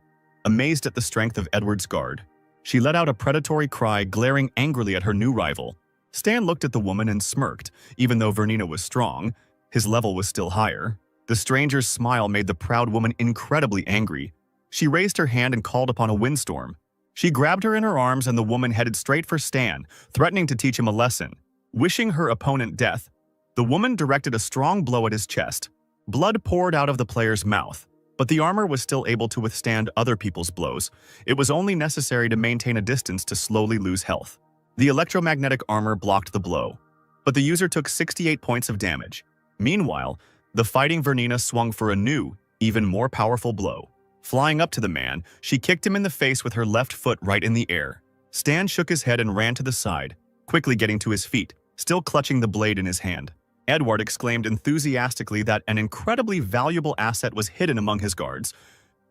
amazed at the strength of Edward's guard. She let out a predatory cry, glaring angrily at her new rival. Stan looked at the woman and smirked. Even though Vernina was strong, his level was still higher. The stranger's smile made the proud woman incredibly angry. She raised her hand and called upon a windstorm. She grabbed her in her arms and the woman headed straight for Stan, threatening to teach him a lesson. Wishing her opponent death, the woman directed a strong blow at his chest. Blood poured out of the player's mouth, but the armor was still able to withstand other people's blows. It was only necessary to maintain a distance to slowly lose health. The electromagnetic armor blocked the blow, but the user took 68 points of damage. Meanwhile, the fighting Vernina swung for a new, even more powerful blow. Flying up to the man, she kicked him in the face with her left foot right in the air. Stan shook his head and ran to the side, quickly getting to his feet, still clutching the blade in his hand. Edward exclaimed enthusiastically that an incredibly valuable asset was hidden among his guards.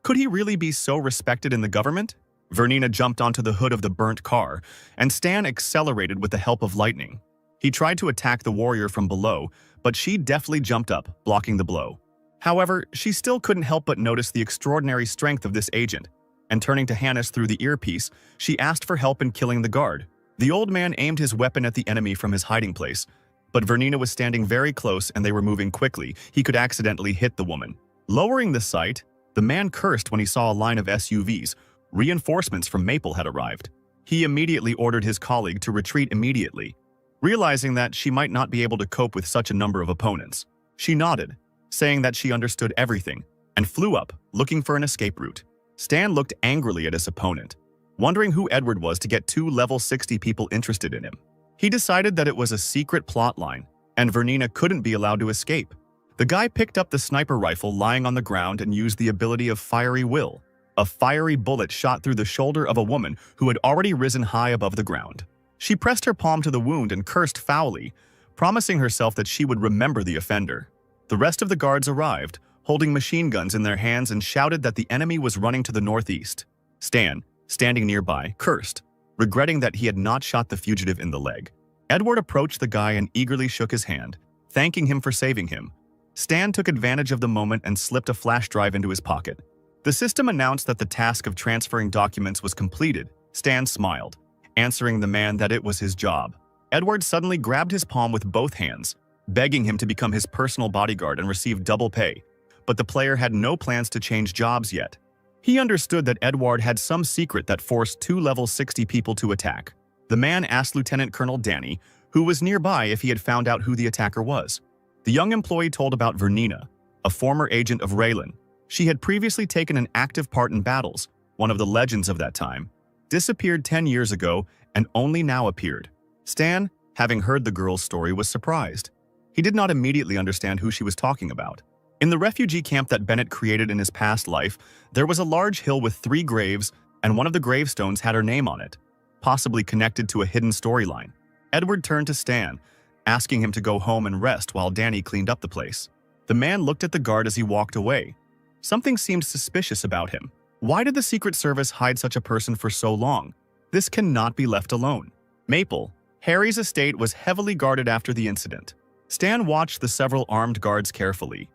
Could he really be so respected in the government? Vernina jumped onto the hood of the burnt car, and Stan accelerated with the help of lightning. He tried to attack the warrior from below, but she deftly jumped up, blocking the blow. However, she still couldn't help but notice the extraordinary strength of this agent, and turning to Hannes through the earpiece, she asked for help in killing the guard. The old man aimed his weapon at the enemy from his hiding place, but Vernina was standing very close and they were moving quickly. He could accidentally hit the woman. Lowering the sight, the man cursed when he saw a line of SUVs. Reinforcements from Maple had arrived. He immediately ordered his colleague to retreat immediately, realizing that she might not be able to cope with such a number of opponents. She nodded, saying that she understood everything, and flew up, looking for an escape route. Stan looked angrily at his opponent, wondering who Edward was to get 2 level 60 people interested in him. He decided that it was a secret plotline, and Vernina couldn't be allowed to escape. The guy picked up the sniper rifle lying on the ground and used the ability of Fiery Will. A fiery bullet shot through the shoulder of a woman who had already risen high above the ground. She pressed her palm to the wound and cursed foully, promising herself that she would remember the offender. The rest of the guards arrived, holding machine guns in their hands, and shouted that the enemy was running to the northeast. Stan, standing nearby, cursed, regretting that he had not shot the fugitive in the leg. Edward approached the guy and eagerly shook his hand, thanking him for saving him. Stan took advantage of the moment and slipped a flash drive into his pocket. The system announced that the task of transferring documents was completed. Stan smiled, answering the man that it was his job. Edward suddenly grabbed his palm with both hands, begging him to become his personal bodyguard and receive double pay, but the player had no plans to change jobs yet. He understood that Edward had some secret that forced two level 60 people to attack. The man asked Lieutenant Colonel Danny, who was nearby, if he had found out who the attacker was. The young employee told about Vernina, a former agent of Raylan. She had previously taken an active part in battles, one of the legends of that time, disappeared 10 years ago and only now appeared. Stan, having heard the girl's story, was surprised. He did not immediately understand who she was talking about. In the refugee camp that Bennett created in his past life, there was a large hill with 3 graves, and one of the gravestones had her name on it, possibly connected to a hidden storyline. Edward turned to Stan, asking him to go home and rest while Danny cleaned up the place. The man looked at the guard as he walked away. Something seemed suspicious about him. Why did the Secret Service hide such a person for so long? This cannot be left alone. Maple, Harry's estate, was heavily guarded after the incident. Stan watched the several armed guards carefully.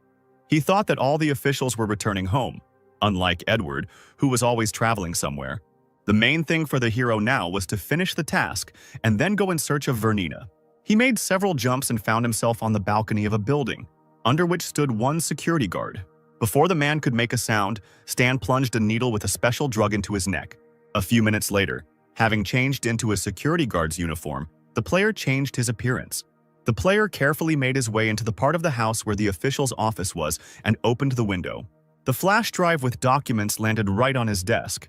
He thought that all the officials were returning home, unlike Edward, who was always traveling somewhere. The main thing for the hero now was to finish the task and then go in search of Vernina. He made several jumps and found himself on the balcony of a building, under which stood one security guard. Before the man could make a sound, Stan plunged a needle with a special drug into his neck. A few minutes later, having changed into a security guard's uniform, the player changed his appearance. The player carefully made his way into the part of the house where the official's office was and opened the window. The flash drive with documents landed right on his desk.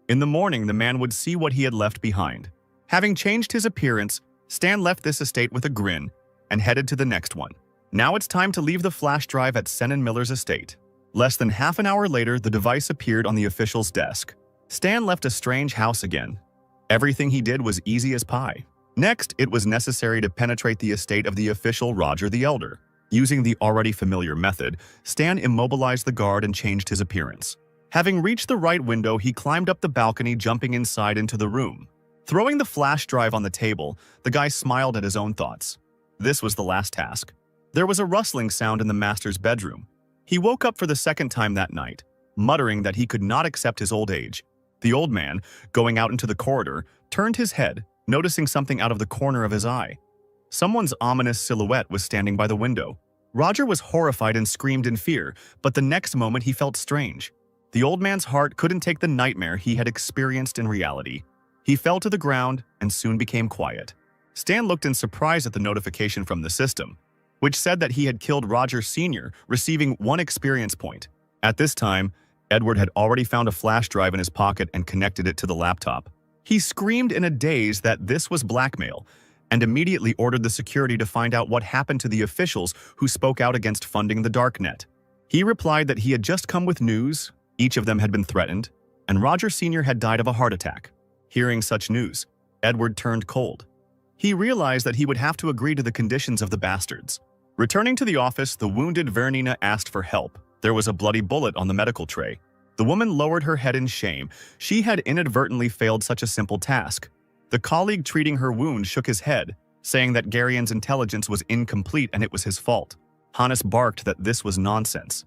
In the morning, the man would see what he had left behind. Having changed his appearance, Stan left this estate with a grin and headed to the next one. Now it's time to leave the flash drive at Sen and Miller's estate. Less than half an hour later, the device appeared on the official's desk. Stan left a strange house again. Everything he did was easy as pie. Next, it was necessary to penetrate the estate of the official Roger the Elder. Using the already familiar method, Stan immobilized the guard and changed his appearance. Having reached the right window, he climbed up the balcony, jumping inside into the room. Throwing the flash drive on the table, the guy smiled at his own thoughts. This was the last task. There was a rustling sound in the master's bedroom. He woke up for the second time that night, muttering that he could not accept his old age. The old man, going out into the corridor, turned his head, noticing something out of the corner of his eye. Someone's ominous silhouette was standing by the window. Roger was horrified and screamed in fear, but the next moment he felt strange. The old man's heart couldn't take the nightmare he had experienced in reality. He fell to the ground and soon became quiet. Stan looked in surprise at the notification from the system, which said that he had killed Roger Sr., receiving 1 experience point. At this time, Edward had already found a flash drive in his pocket and connected it to the laptop. He screamed in a daze that this was blackmail and immediately ordered the security to find out what happened to the officials who spoke out against funding the darknet. He replied that he had just come with news, each of them had been threatened, and Roger Sr. had died of a heart attack. Hearing such news, Edward turned cold. He realized that he would have to agree to the conditions of the bastards. Returning to the office, the wounded Vernina asked for help. There was a bloody bullet on the medical tray. The woman lowered her head in shame. She had inadvertently failed such a simple task. The colleague treating her wound shook his head, saying that Garion's intelligence was incomplete and it was his fault. Hannes barked that this was nonsense.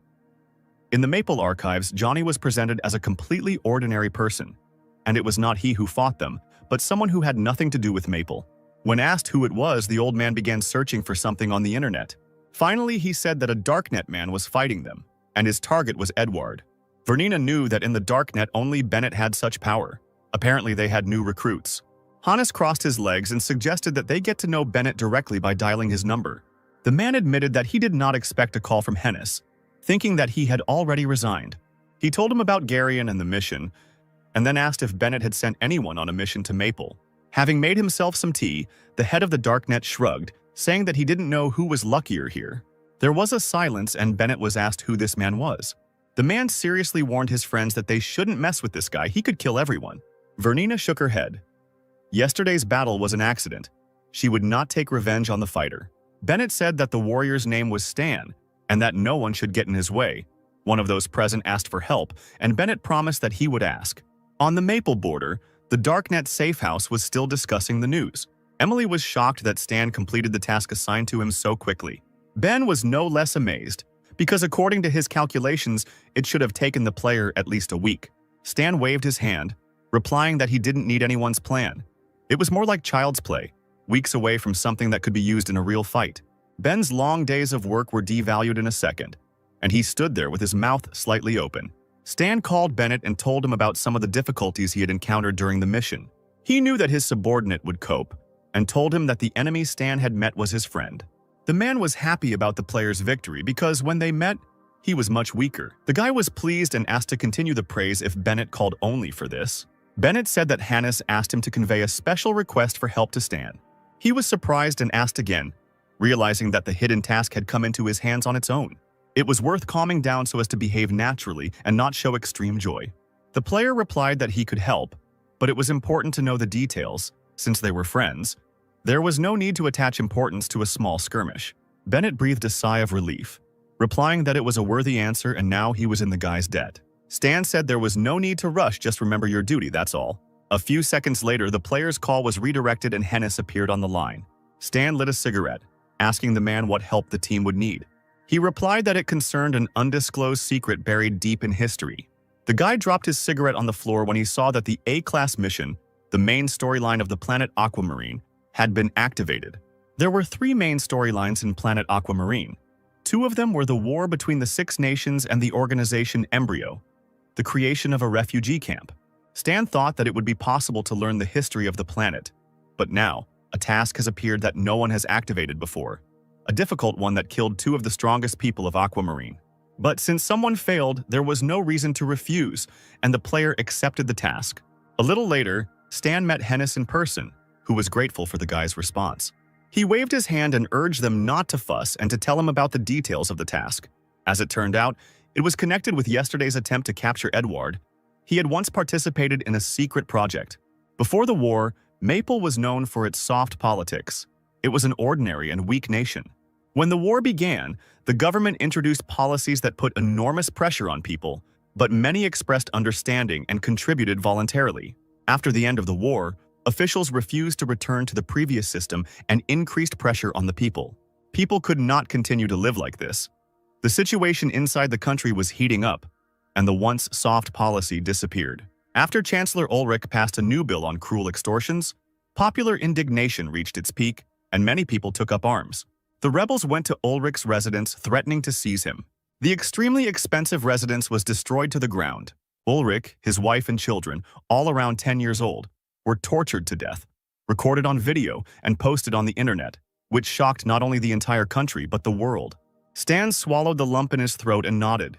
In the Maple archives, Johnny was presented as a completely ordinary person, and it was not he who fought them, but someone who had nothing to do with Maple. When asked who it was, the old man began searching for something on the internet. Finally, he said that a darknet man was fighting them, and his target was Edward. Vernina knew that in the darknet only Bennett had such power. Apparently they had new recruits. Hannes crossed his legs and suggested that they get to know Bennett directly by dialing his number. The man admitted that he did not expect a call from Hennis, thinking that he had already resigned. He told him about Garion and the mission, and then asked if Bennett had sent anyone on a mission to Maple. Having made himself some tea, the head of the darknet shrugged, saying that he didn't know who was luckier here. There was a silence and Bennett was asked who this man was. The man seriously warned his friends that they shouldn't mess with this guy, he could kill everyone. Vernina shook her head. Yesterday's battle was an accident. She would not take revenge on the fighter. Bennett said that the warrior's name was Stan, and that no one should get in his way. One of those present asked for help, and Bennett promised that he would ask. On the Maple border, the Darknet safe house was still discussing the news. Emily was shocked that Stan completed the task assigned to him so quickly. Ben was no less amazed, because according to his calculations, it should have taken the player at least a week. Stan waved his hand, replying that he didn't need anyone's plan. It was more like child's play, weeks away from something that could be used in a real fight. Ben's long days of work were devalued in a second, and he stood there with his mouth slightly open. Stan called Bennett and told him about some of the difficulties he had encountered during the mission. He knew that his subordinate would cope, and told him that the enemy Stan had met was his friend. The man was happy about the player's victory because when they met, he was much weaker. The guy was pleased and asked to continue the praise if Bennett called only for this. Bennett said that Hannes asked him to convey a special request for help to Stan. He was surprised and asked again, realizing that the hidden task had come into his hands on its own. It was worth calming down so as to behave naturally and not show extreme joy. The player replied that he could help, but it was important to know the details, since they were friends. There was no need to attach importance to a small skirmish. Bennett breathed a sigh of relief, replying that it was a worthy answer and now he was in the guy's debt. Stan said there was no need to rush, just remember your duty, that's all. A few seconds later, the player's call was redirected and Hennis appeared on the line. Stan lit a cigarette, asking the man what help the team would need. He replied that it concerned an undisclosed secret buried deep in history. The guy dropped his cigarette on the floor when he saw that the A-class mission, the main storyline of the planet Aquamarine, had been activated. There were 3 main storylines in planet Aquamarine. 2 of them were the war between the 6 nations and the organization Embryo, the creation of a refugee camp. Stan thought that it would be possible to learn the history of the planet, but now, a task has appeared that no one has activated before. A difficult one that killed 2 of the strongest people of Aquamarine. But since someone failed, there was no reason to refuse, and the player accepted the task. A little later, Stan met Hennis in person, who was grateful for the guy's response. He waved his hand and urged them not to fuss and to tell him about the details of the task. As it turned out, it was connected with yesterday's attempt to capture Edward. He had once participated in a secret project. Before the war, Maple was known for its soft politics. It was an ordinary and weak nation. When the war began, the government introduced policies that put enormous pressure on people, but many expressed understanding and contributed voluntarily. After the end of the war, officials refused to return to the previous system and increased pressure on the people. People could not continue to live like this. The situation inside the country was heating up, and the once soft policy disappeared. After Chancellor Ulrich passed a new bill on cruel extortions, popular indignation reached its peak, and many people took up arms. The rebels went to Ulrich's residence, threatening to seize him. The extremely expensive residence was destroyed to the ground. Ulrich, his wife and children, all around 10 years old, were tortured to death, recorded on video, and posted on the internet, which shocked not only the entire country but the world. Stan swallowed the lump in his throat and nodded.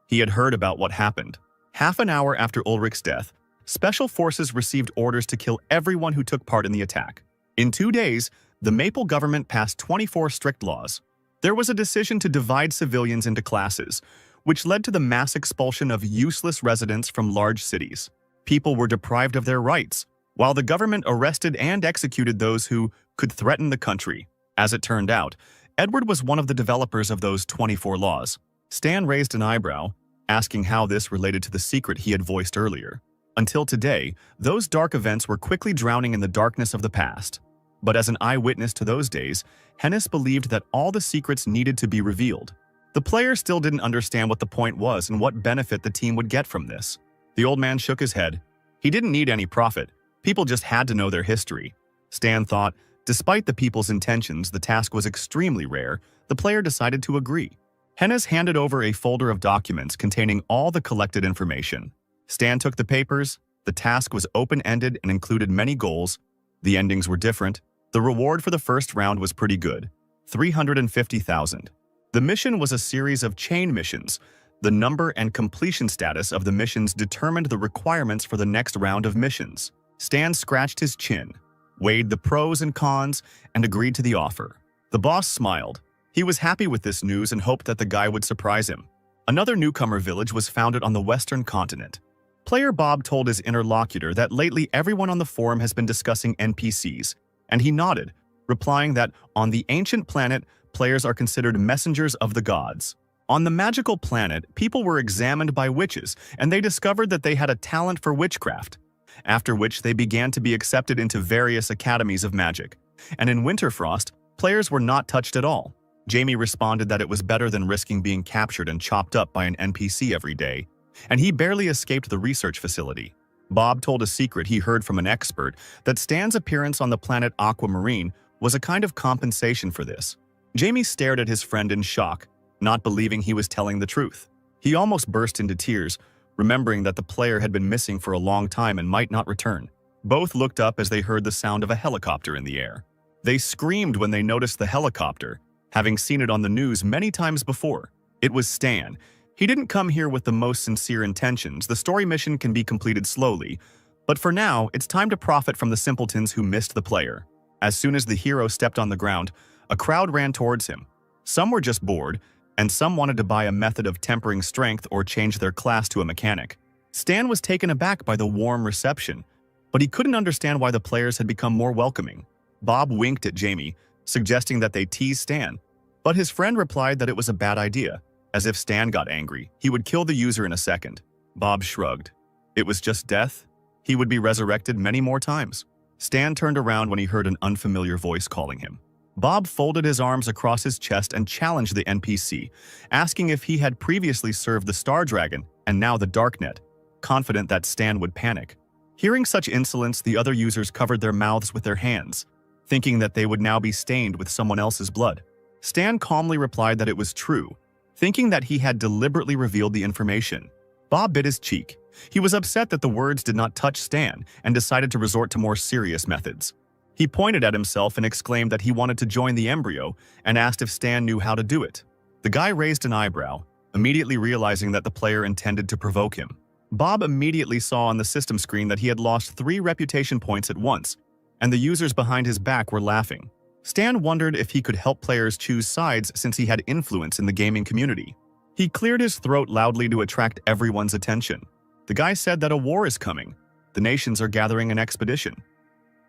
He had heard about what happened. Half an hour after Ulrich's death, special forces received orders to kill everyone who took part in the attack. In 2 days, the Maple government passed 24 strict laws. There was a decision to divide civilians into classes, which led to the mass expulsion of useless residents from large cities. People were deprived of their rights, while the government arrested and executed those who could threaten the country. As it turned out, Edward was one of the developers of those 24 laws. Stan raised an eyebrow, asking how this related to the secret he had voiced earlier. Until today, those dark events were quickly drowning in the darkness of the past. But as an eyewitness to those days, Hennis believed that all the secrets needed to be revealed. The player still didn't understand what the point was and what benefit the team would get from this. The old man shook his head. He didn't need any profit. People just had to know their history. Stan thought, despite the people's intentions, the task was extremely rare. The player decided to agree. Hennis handed over a folder of documents containing all the collected information. Stan took the papers. The task was open-ended and included many goals. The endings were different. The reward for the first round was pretty good, 350,000. The mission was a series of chain missions. The number and completion status of the missions determined the requirements for the next round of missions. Stan scratched his chin, weighed the pros and cons, and agreed to the offer. The boss smiled. He was happy with this news and hoped that the guy would surprise him. Another newcomer village was founded on the western continent. Player Bob told his interlocutor that lately everyone on the forum has been discussing NPCs, and he nodded, replying that on the ancient planet, players are considered messengers of the gods. On the magical planet, people were examined by witches, and they discovered that they had a talent for witchcraft, after which they began to be accepted into various academies of magic. And in Winterfrost, players were not touched at all. Jamie responded that it was better than risking being captured and chopped up by an NPC every day, and he barely escaped the research facility. Bob told a secret he heard from an expert that Stan's appearance on the planet Aquamarine was a kind of compensation for this. Jamie stared at his friend in shock, not believing he was telling the truth. He almost burst into tears, remembering that the player had been missing for a long time and might not return. Both looked up as they heard the sound of a helicopter in the air. They screamed when they noticed the helicopter, having seen it on the news many times before. It was Stan. He didn't come here with the most sincere intentions. The story mission can be completed slowly, but for now, it's time to profit from the simpletons who missed the player. As soon as the hero stepped on the ground, a crowd ran towards him. Some were just bored, and some wanted to buy a method of tempering strength or change their class to a mechanic. Stan was taken aback by the warm reception, but he couldn't understand why the players had become more welcoming. Bob winked at Jamie, suggesting that they tease Stan, but his friend replied that it was a bad idea. As if Stan got angry, he would kill the user in a second. Bob shrugged. It was just death. He would be resurrected many more times. Stan turned around when he heard an unfamiliar voice calling him. Bob folded his arms across his chest and challenged the NPC, asking if he had previously served the Star Dragon and now the Darknet, confident that Stan would panic. Hearing such insolence, the other users covered their mouths with their hands, thinking that they would now be stained with someone else's blood. Stan calmly replied that it was true, thinking that he had deliberately revealed the information. Bob bit his cheek. He was upset that the words did not touch Stan and decided to resort to more serious methods. He pointed at himself and exclaimed that he wanted to join the embryo and asked if Stan knew how to do it. The guy raised an eyebrow, immediately realizing that the player intended to provoke him. Bob immediately saw on the system screen that he had lost 3 reputation points at once, and the users behind his back were laughing. Stan wondered if he could help players choose sides since he had influence in the gaming community. He cleared his throat loudly to attract everyone's attention. The guy said that a war is coming. The nations are gathering an expedition.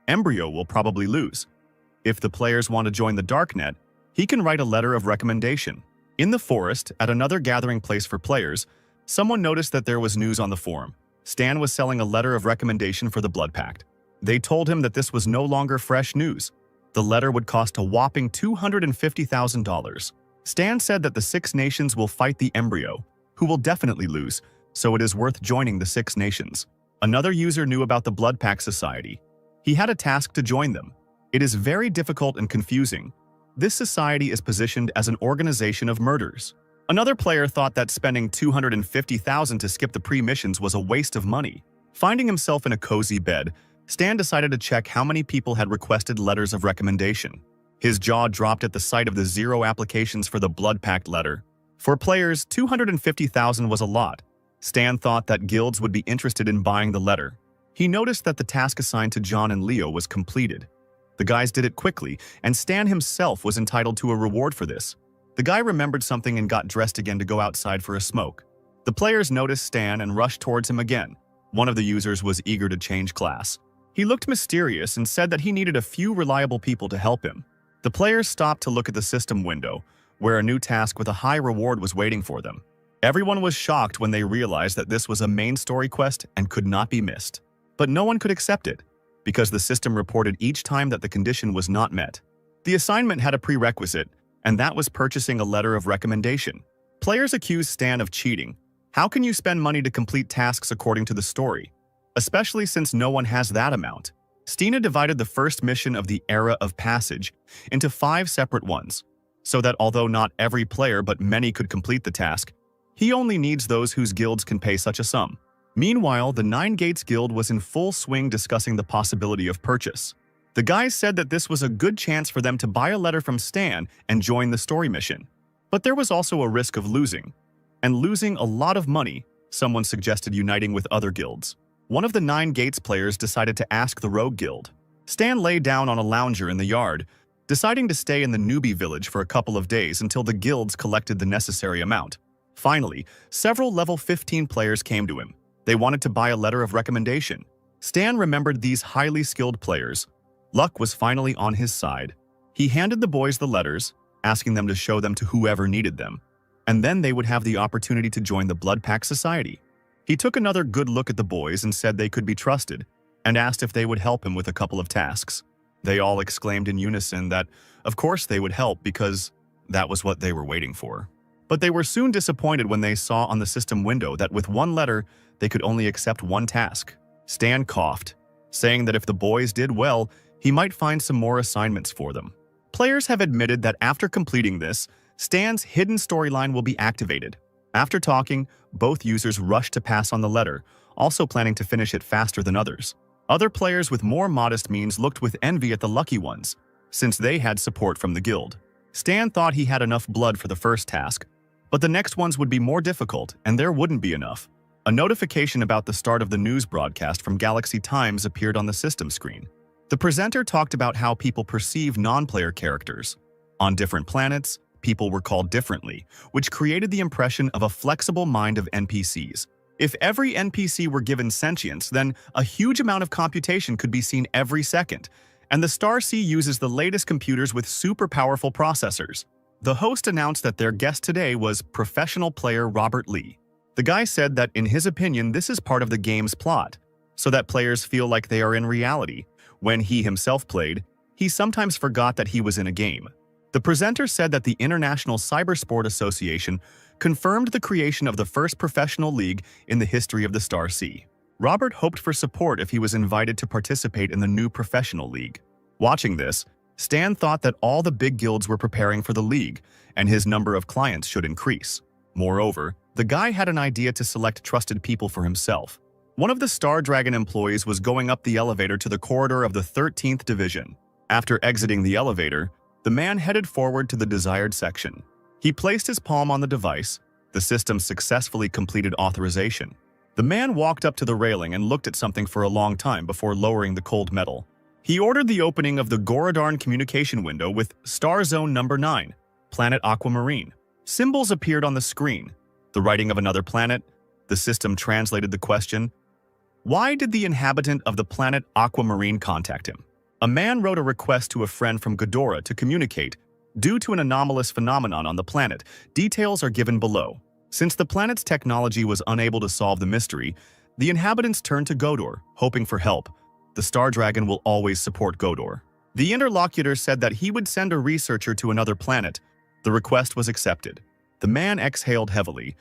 Embryo will probably lose. If the players want to join the Darknet, he can write a letter of recommendation. In the forest, at another gathering place for players, someone noticed that there was news on the forum. Stan was selling a letter of recommendation for the Blood Pact. They told him that this was no longer fresh news. The letter would cost a whopping $250,000. Stan said that the 6 nations will fight the embryo, who will definitely lose, so it is worth joining the 6 nations. Another user knew about the Blood Pact Society. He had a task to join them. It is very difficult and confusing. This society is positioned as an organization of murders. Another player thought that spending $250,000 to skip the pre-missions was a waste of money. Finding himself in a cozy bed, Stan decided to check how many people had requested letters of recommendation. His jaw dropped at the sight of the 0 applications for the Blood Pact letter. For players, $250,000 was a lot. Stan thought that guilds would be interested in buying the letter. He noticed that the task assigned to John and Leo was completed. The guys did it quickly, and Stan himself was entitled to a reward for this. The guy remembered something and got dressed again to go outside for a smoke. The players noticed Stan and rushed towards him again. One of the users was eager to change class. He looked mysterious and said that he needed a few reliable people to help him. The players stopped to look at the system window, where a new task with a high reward was waiting for them. Everyone was shocked when they realized that this was a main story quest and could not be missed. But no one could accept it, because the system reported each time that the condition was not met. The assignment had a prerequisite, and that was purchasing a letter of recommendation. Players accused Stan of cheating. How can you spend money to complete tasks according to the story? Especially since no one has that amount. Stina divided the first mission of the Era of Passage into 5 separate ones, so that although not every player but many could complete the task, he only needs those whose guilds can pay such a sum. Meanwhile, the 9 Gates Guild was in full swing discussing the possibility of purchase. The guys said that this was a good chance for them to buy a letter from Stan and join the story mission. But there was also a risk of losing. And losing a lot of money, someone suggested uniting with other guilds. One of the 9 Gates players decided to ask the Rogue Guild. Stan lay down on a lounger in the yard, deciding to stay in the newbie village for a couple of days until the guilds collected the necessary amount. Finally, several level 15 players came to him. They wanted to buy a letter of recommendation. Stan remembered these highly skilled players. Luck was finally on his side. He handed the boys the letters, asking them to show them to whoever needed them, and then they would have the opportunity to join the Blood Pact Society. He took another good look at the boys and said they could be trusted, and asked if they would help him with a couple of tasks. They all exclaimed in unison that, of course they would help because that was what they were waiting for. But they were soon disappointed when they saw on the system window that with one letter, they could only accept one task. Stan coughed, saying that if the boys did well, he might find some more assignments for them. Players have admitted that after completing this, Stan's hidden storyline will be activated. After talking, both users rushed to pass on the letter, also planning to finish it faster than others. Other players with more modest means looked with envy at the lucky ones, since they had support from the guild. Stan thought he had enough blood for the first task, but the next ones would be more difficult, and there wouldn't be enough. A notification about the start of the news broadcast from Galaxy Times appeared on the system screen. The presenter talked about how people perceive non-player characters. On different planets, people were called differently, which created the impression of a flexible mind of NPCs. If every NPC were given sentience, then a huge amount of computation could be seen every second, and the Star Sea uses the latest computers with super powerful processors. The host announced that their guest today was professional player Robert Lee. The guy said that in his opinion this is part of the game's plot, so that players feel like they are in reality. When he himself played, he sometimes forgot that he was in a game. The presenter said that the International Cybersport Association confirmed the creation of the first professional league in the history of the Star Sea. Robert hoped for support if he was invited to participate in the new professional league. Watching this, Stan thought that all the big guilds were preparing for the league, and his number of clients should increase. Moreover, the guy had an idea to select trusted people for himself. One of the Star Dragon employees was going up the elevator to the corridor of the 13th Division. After exiting the elevator, the man headed forward to the desired section. He placed his palm on the device. The system successfully completed authorization. The man walked up to the railing and looked at something for a long time before lowering the cold metal. He ordered the opening of the Gorodarn communication window with Star Zone Number 9, Planet Aquamarine. Symbols appeared on the screen. The writing of another planet. The system translated the question. Why did the inhabitant of the planet Aquamarine contact him? A man wrote a request to a friend from Ghidorah to communicate. Due to an anomalous phenomenon on the planet, details are given below. Since the planet's technology was unable to solve the mystery, the inhabitants turned to Godor, hoping for help. The Star Dragon will always support Godor. The interlocutor said that he would send a researcher to another planet. The request was accepted. The man exhaled heavily.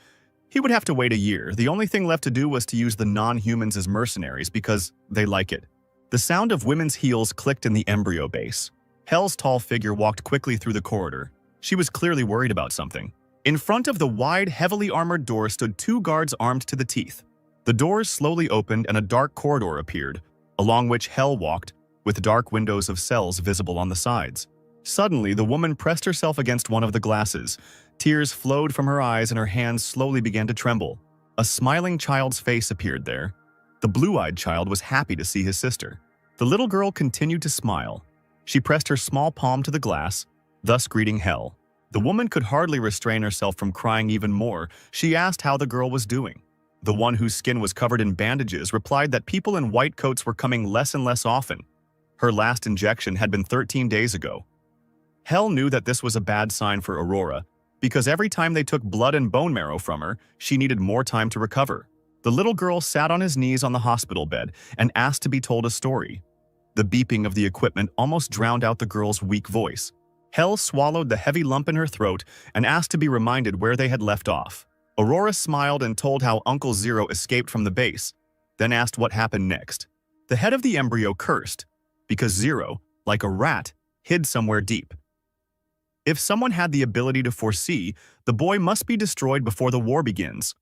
He would have to wait a year. The only thing left to do was to use the non-humans as mercenaries because they like it. The sound of women's heels clicked in the embryo base. Hell's tall figure walked quickly through the corridor. She was clearly worried about something. In front of the wide, heavily armored door stood two guards armed to the teeth. The doors slowly opened and a dark corridor appeared, along which Hell walked, with dark windows of cells visible on the sides. Suddenly, the woman pressed herself against one of the glasses. Tears flowed from her eyes and her hands slowly began to tremble. A smiling child's face appeared there. The blue-eyed child was happy to see his sister. The little girl continued to smile. She pressed her small palm to the glass, thus greeting Hell. The woman could hardly restrain herself from crying even more. She asked how the girl was doing. The one whose skin was covered in bandages replied that people in white coats were coming less and less often. Her last injection had been 13 days ago. Hell knew that this was a bad sign for Aurora, because every time they took blood and bone marrow from her, she needed more time to recover. The little girl sat on his knees on the hospital bed and asked to be told a story. The beeping of the equipment almost drowned out the girl's weak voice. Hell swallowed the heavy lump in her throat and asked to be reminded where they had left off. Aurora smiled and told how Uncle Zero escaped from the base, then asked what happened next. The head of the embryo cursed, because Zero, like a rat, hid somewhere deep. If someone had the ability to foresee, the boy must be destroyed before the war begins.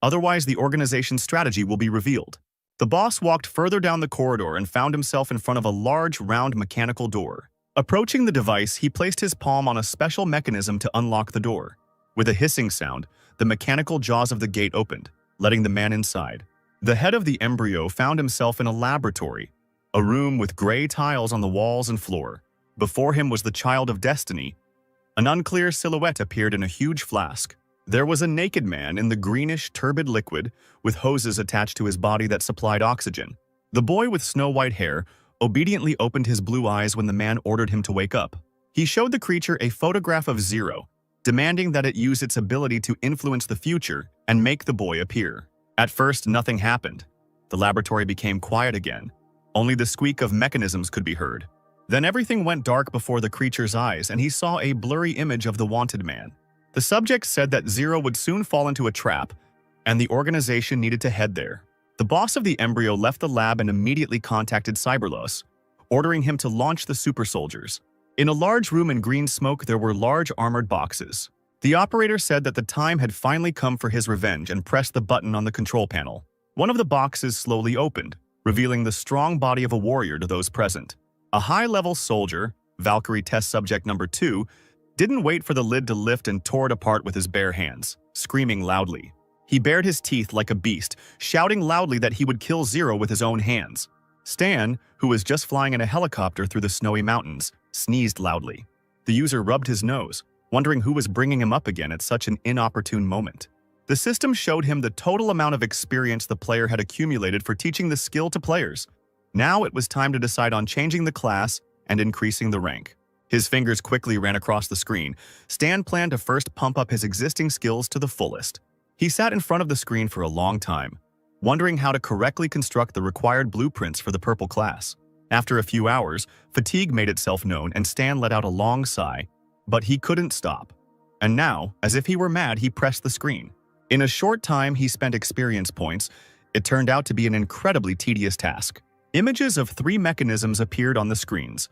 Otherwise, the organization's strategy will be revealed. The boss walked further down the corridor and found himself in front of a large, round mechanical door. Approaching the device, he placed his palm on a special mechanism to unlock the door. With a hissing sound, the mechanical jaws of the gate opened, letting the man inside. The head of the embryo found himself in a laboratory, a room with gray tiles on the walls and floor. Before him was the child of destiny. An unclear silhouette appeared in a huge flask. There was a naked man in the greenish, turbid liquid, with hoses attached to his body that supplied oxygen. The boy with snow-white hair obediently opened his blue eyes when the man ordered him to wake up. He showed the creature a photograph of Zero, demanding that it use its ability to influence the future and make the boy appear. At first, nothing happened. The laboratory became quiet again. Only the squeak of mechanisms could be heard. Then everything went dark before the creature's eyes, and he saw a blurry image of the wanted man. The subject said that Zero would soon fall into a trap, and the organization needed to head there. The boss of the embryo left the lab and immediately contacted Cyberlos, ordering him to launch the super soldiers. In a large room in green smoke, there were large armored boxes. The operator said that the time had finally come for his revenge and pressed the button on the control panel. One of the boxes slowly opened, revealing the strong body of a warrior to those present. A high-level soldier, Valkyrie test subject number 2, didn't wait for the lid to lift and tore it apart with his bare hands, screaming loudly. He bared his teeth like a beast, shouting loudly that he would kill Zero with his own hands. Stan, who was just flying in a helicopter through the snowy mountains, sneezed loudly. The user rubbed his nose, wondering who was bringing him up again at such an inopportune moment. The system showed him the total amount of experience the player had accumulated for teaching the skill to players. Now it was time to decide on changing the class and increasing the rank. His fingers quickly ran across the screen. Stan planned to first pump up his existing skills to the fullest. He sat in front of the screen for a long time, wondering how to correctly construct the required blueprints for the purple class. After a few hours, fatigue made itself known and Stan let out a long sigh, but he couldn't stop. And now, as if he were mad, he pressed the screen. In a short time, he spent experience points. It turned out to be an incredibly tedious task. Images of 3 mechanisms appeared on the screens.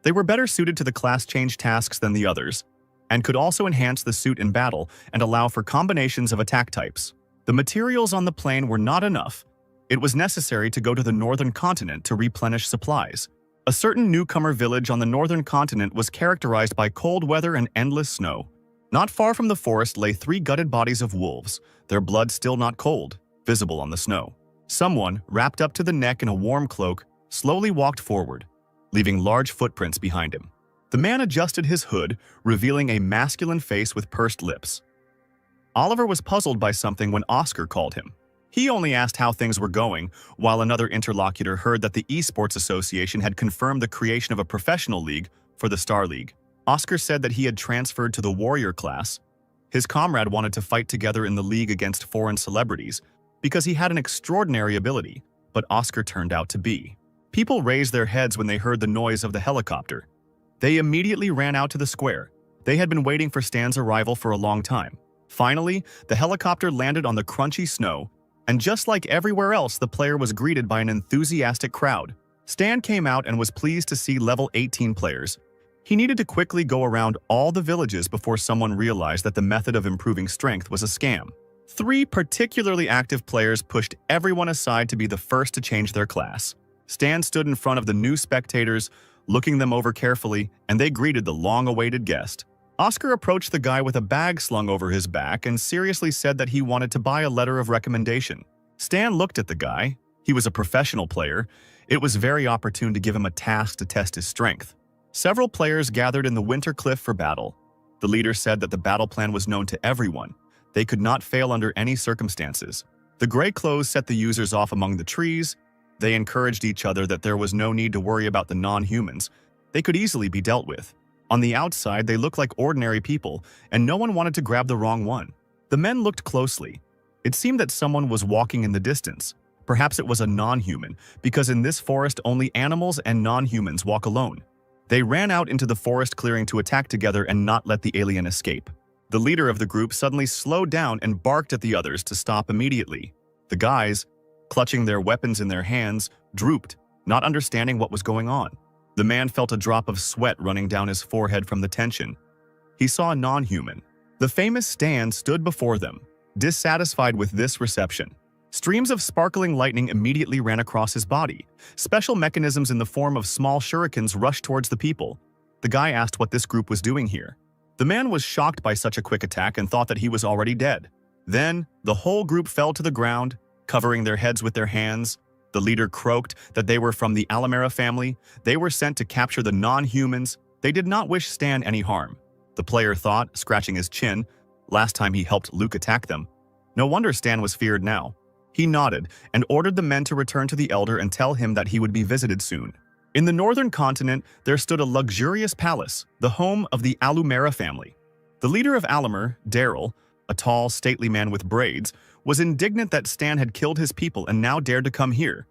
They were better suited to the class change tasks than the others, and could also enhance the suit in battle and allow for combinations of attack types. The materials on the plane were not enough. It was necessary to go to the northern continent to replenish supplies. A certain newcomer village on the northern continent was characterized by cold weather and endless snow. Not far from the forest lay 3 gutted bodies of wolves, their blood still not cold, visible on the snow. Someone, wrapped up to the neck in a warm cloak, slowly walked forward, leaving large footprints behind him. The man adjusted his hood, revealing a masculine face with pursed lips. Oliver was puzzled by something when Oscar called him. He only asked how things were going, while another interlocutor heard that the Esports Association had confirmed the creation of a professional league for the Star League. Oscar said that he had transferred to the Warrior class. His comrade wanted to fight together in the league against foreign celebrities because he had an extraordinary ability, but Oscar turned out to be. People raised their heads when they heard the noise of the helicopter. They immediately ran out to the square. They had been waiting for Stan's arrival for a long time. Finally, the helicopter landed on the crunchy snow, and just like everywhere else, the player was greeted by an enthusiastic crowd. Stan came out and was pleased to see level 18 players. He needed to quickly go around all the villages before someone realized that the method of improving strength was a scam. 3 particularly active players pushed everyone aside to be the first to change their class. Stan stood in front of the new spectators, looking them over carefully, and they greeted the long-awaited guest. Oscar approached the guy with a bag slung over his back and seriously said that he wanted to buy a letter of recommendation. Stan looked at the guy. He was a professional player. It was very opportune to give him a task to test his strength. Several players gathered in the winter cliff for battle. The leader said that the battle plan was known to everyone. They could not fail under any circumstances. The gray clothes set the users off among the trees. They encouraged each other that there was no need to worry about the non-humans. They could easily be dealt with. On the outside, they looked like ordinary people, and no one wanted to grab the wrong one. The men looked closely. It seemed that someone was walking in the distance. Perhaps it was a non-human, because in this forest only animals and non-humans walk alone. They ran out into the forest clearing to attack together and not let the alien escape. The leader of the group suddenly slowed down and barked at the others to stop immediately. The guys, clutching their weapons in their hands, drooped, not understanding what was going on. The man felt a drop of sweat running down his forehead from the tension. He saw a non-human. The famous Stan stood before them, dissatisfied with this reception. Streams of sparkling lightning immediately ran across his body. Special mechanisms in the form of small shurikens rushed towards the people. The guy asked what this group was doing here. The man was shocked by such a quick attack and thought that he was already dead. Then, the whole group fell to the ground, covering their heads with their hands. The leader croaked that they were from the Alamera family. They were sent to capture the non-humans. They did not wish Stan any harm. The player thought, scratching his chin, last time he helped Luke attack them. No wonder Stan was feared now. He nodded and ordered the men to return to the elder and tell him that he would be visited soon. In the northern continent, there stood a luxurious palace, the home of the Alumera family. The leader of Alamer, Daryl, a tall, stately man with braids, was indignant that Stan had killed his people and now dared to come here.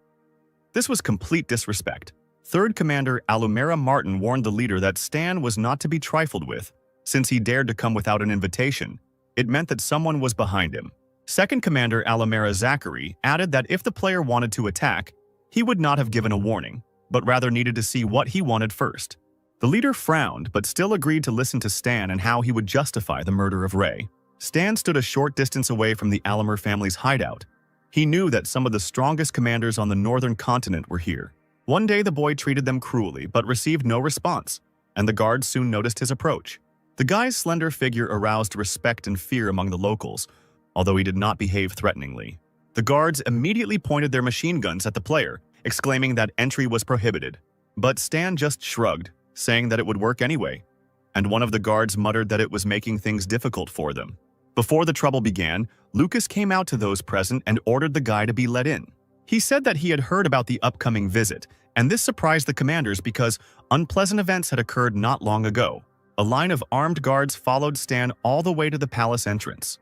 This was complete disrespect. Third Commander Alumera Martin warned the leader that Stan was not to be trifled with. Since he dared to come without an invitation, it meant that someone was behind him. Second Commander Alumera Zachary added that if the player wanted to attack, he would not have given a warning, but rather needed to see what he wanted first. The leader frowned, but still agreed to listen to Stan and how he would justify the murder of Ray. Stan stood a short distance away from the Alamer family's hideout. He knew that some of the strongest commanders on the northern continent were here. One day the boy treated them cruelly, but received no response, and the guards soon noticed his approach. The guy's slender figure aroused respect and fear among the locals, although he did not behave threateningly. The guards immediately pointed their machine guns at the player, exclaiming that entry was prohibited. But Stan just shrugged, saying that it would work anyway, and one of the guards muttered that it was making things difficult for them. Before the trouble began, Lucas came out to those present and ordered the guy to be let in. He said that he had heard about the upcoming visit, and this surprised the commanders because unpleasant events had occurred not long ago. A line of armed guards followed Stan all the way to the palace entrance.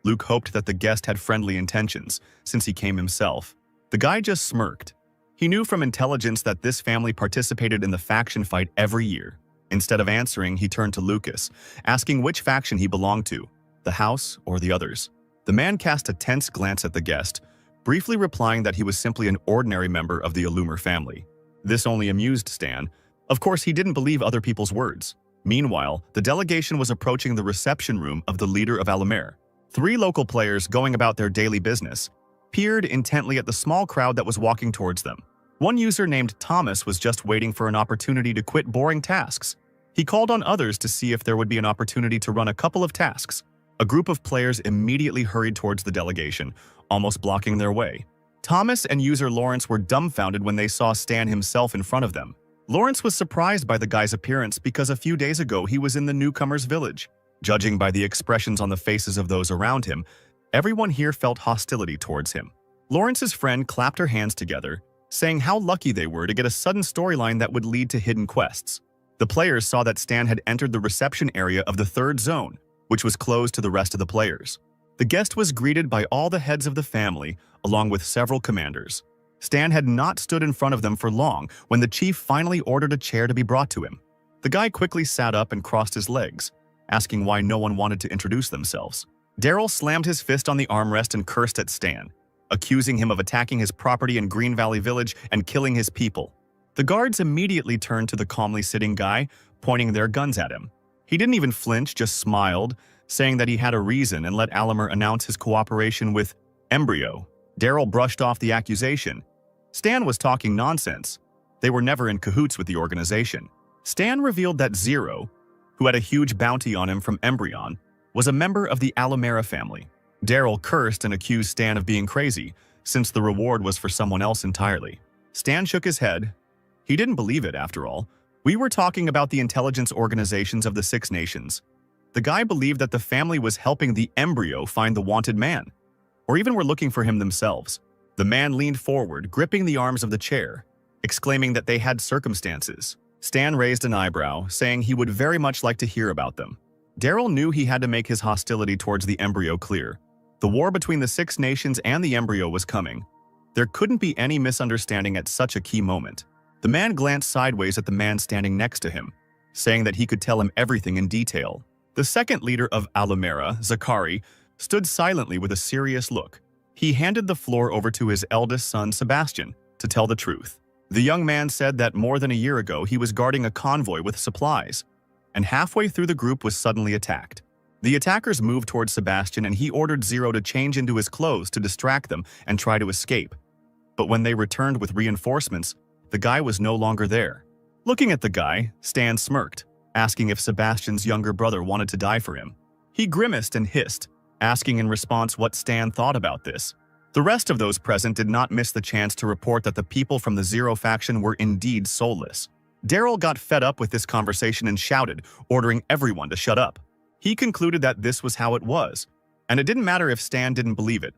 Luke hoped that the guest had friendly intentions, since he came himself. The guy just smirked. He knew from intelligence that this family participated in the faction fight every year. Instead of answering, he turned to Lucas, asking which faction he belonged to, the house or the others. The man cast a tense glance at the guest, briefly replying that he was simply an ordinary member of the Alumer family. This only amused Stan. Of course, he didn't believe other people's words. Meanwhile, the delegation was approaching the reception room of the leader of Alumer. 3 local players, going about their daily business, peered intently at the small crowd that was walking towards them. One user named Thomas was just waiting for an opportunity to quit boring tasks. He called on others to see if there would be an opportunity to run a couple of tasks. A group of players immediately hurried towards the delegation, almost blocking their way. Thomas and user Lawrence were dumbfounded when they saw Stan himself in front of them. Lawrence was surprised by the guy's appearance because a few days ago he was in the newcomer's village. Judging by the expressions on the faces of those around him, everyone here felt hostility towards him. Lawrence's friend clapped her hands together, saying how lucky they were to get a sudden storyline that would lead to hidden quests. The players saw that Stan had entered the reception area of the 3rd zone, which was closed to the rest of the players. The guest was greeted by all the heads of the family, along with several commanders. Stan had not stood in front of them for long when the chief finally ordered a chair to be brought to him. The guy quickly sat up and crossed his legs, asking why no one wanted to introduce themselves. Daryl slammed his fist on the armrest and cursed at Stan, accusing him of attacking his property in Green Valley Village and killing his people. The guards immediately turned to the calmly sitting guy, pointing their guns at him. He didn't even flinch, just smiled, saying that he had a reason and let Alamer announce his cooperation with Embryo. Daryl brushed off the accusation. Stan was talking nonsense. They were never in cahoots with the organization. Stan revealed that Zero, who had a huge bounty on him from Embryon, was a member of the Alumera family. Daryl cursed and accused Stan of being crazy, since the reward was for someone else entirely. Stan shook his head. He didn't believe it, after all. We were talking about the intelligence organizations of the 6 nations. The guy believed that the family was helping the Embryo find the wanted man, or even were looking for him themselves. The man leaned forward, gripping the arms of the chair, exclaiming that they had circumstances. Stan raised an eyebrow, saying he would very much like to hear about them. Daryl knew he had to make his hostility towards the Embryo clear. The war between the 6 nations and the Embryo was coming. There couldn't be any misunderstanding at such a key moment. The man glanced sideways at the man standing next to him, saying that he could tell him everything in detail. The second leader of Alumera, Zakari, stood silently with a serious look. He handed the floor over to his eldest son, Sebastian, to tell the truth. The young man said that more than a year ago he was guarding a convoy with supplies, and halfway through the group was suddenly attacked. The attackers moved towards Sebastian and he ordered Zero to change into his clothes to distract them and try to escape. But when they returned with reinforcements, the guy was no longer there. Looking at the guy, Stan smirked, asking if Sebastian's younger brother wanted to die for him. He grimaced and hissed, asking in response what Stan thought about this. The rest of those present did not miss the chance to report that the people from the Zero faction were indeed soulless. Daryl got fed up with this conversation and shouted, ordering everyone to shut up. He concluded that this was how it was, and it didn't matter if Stan didn't believe it.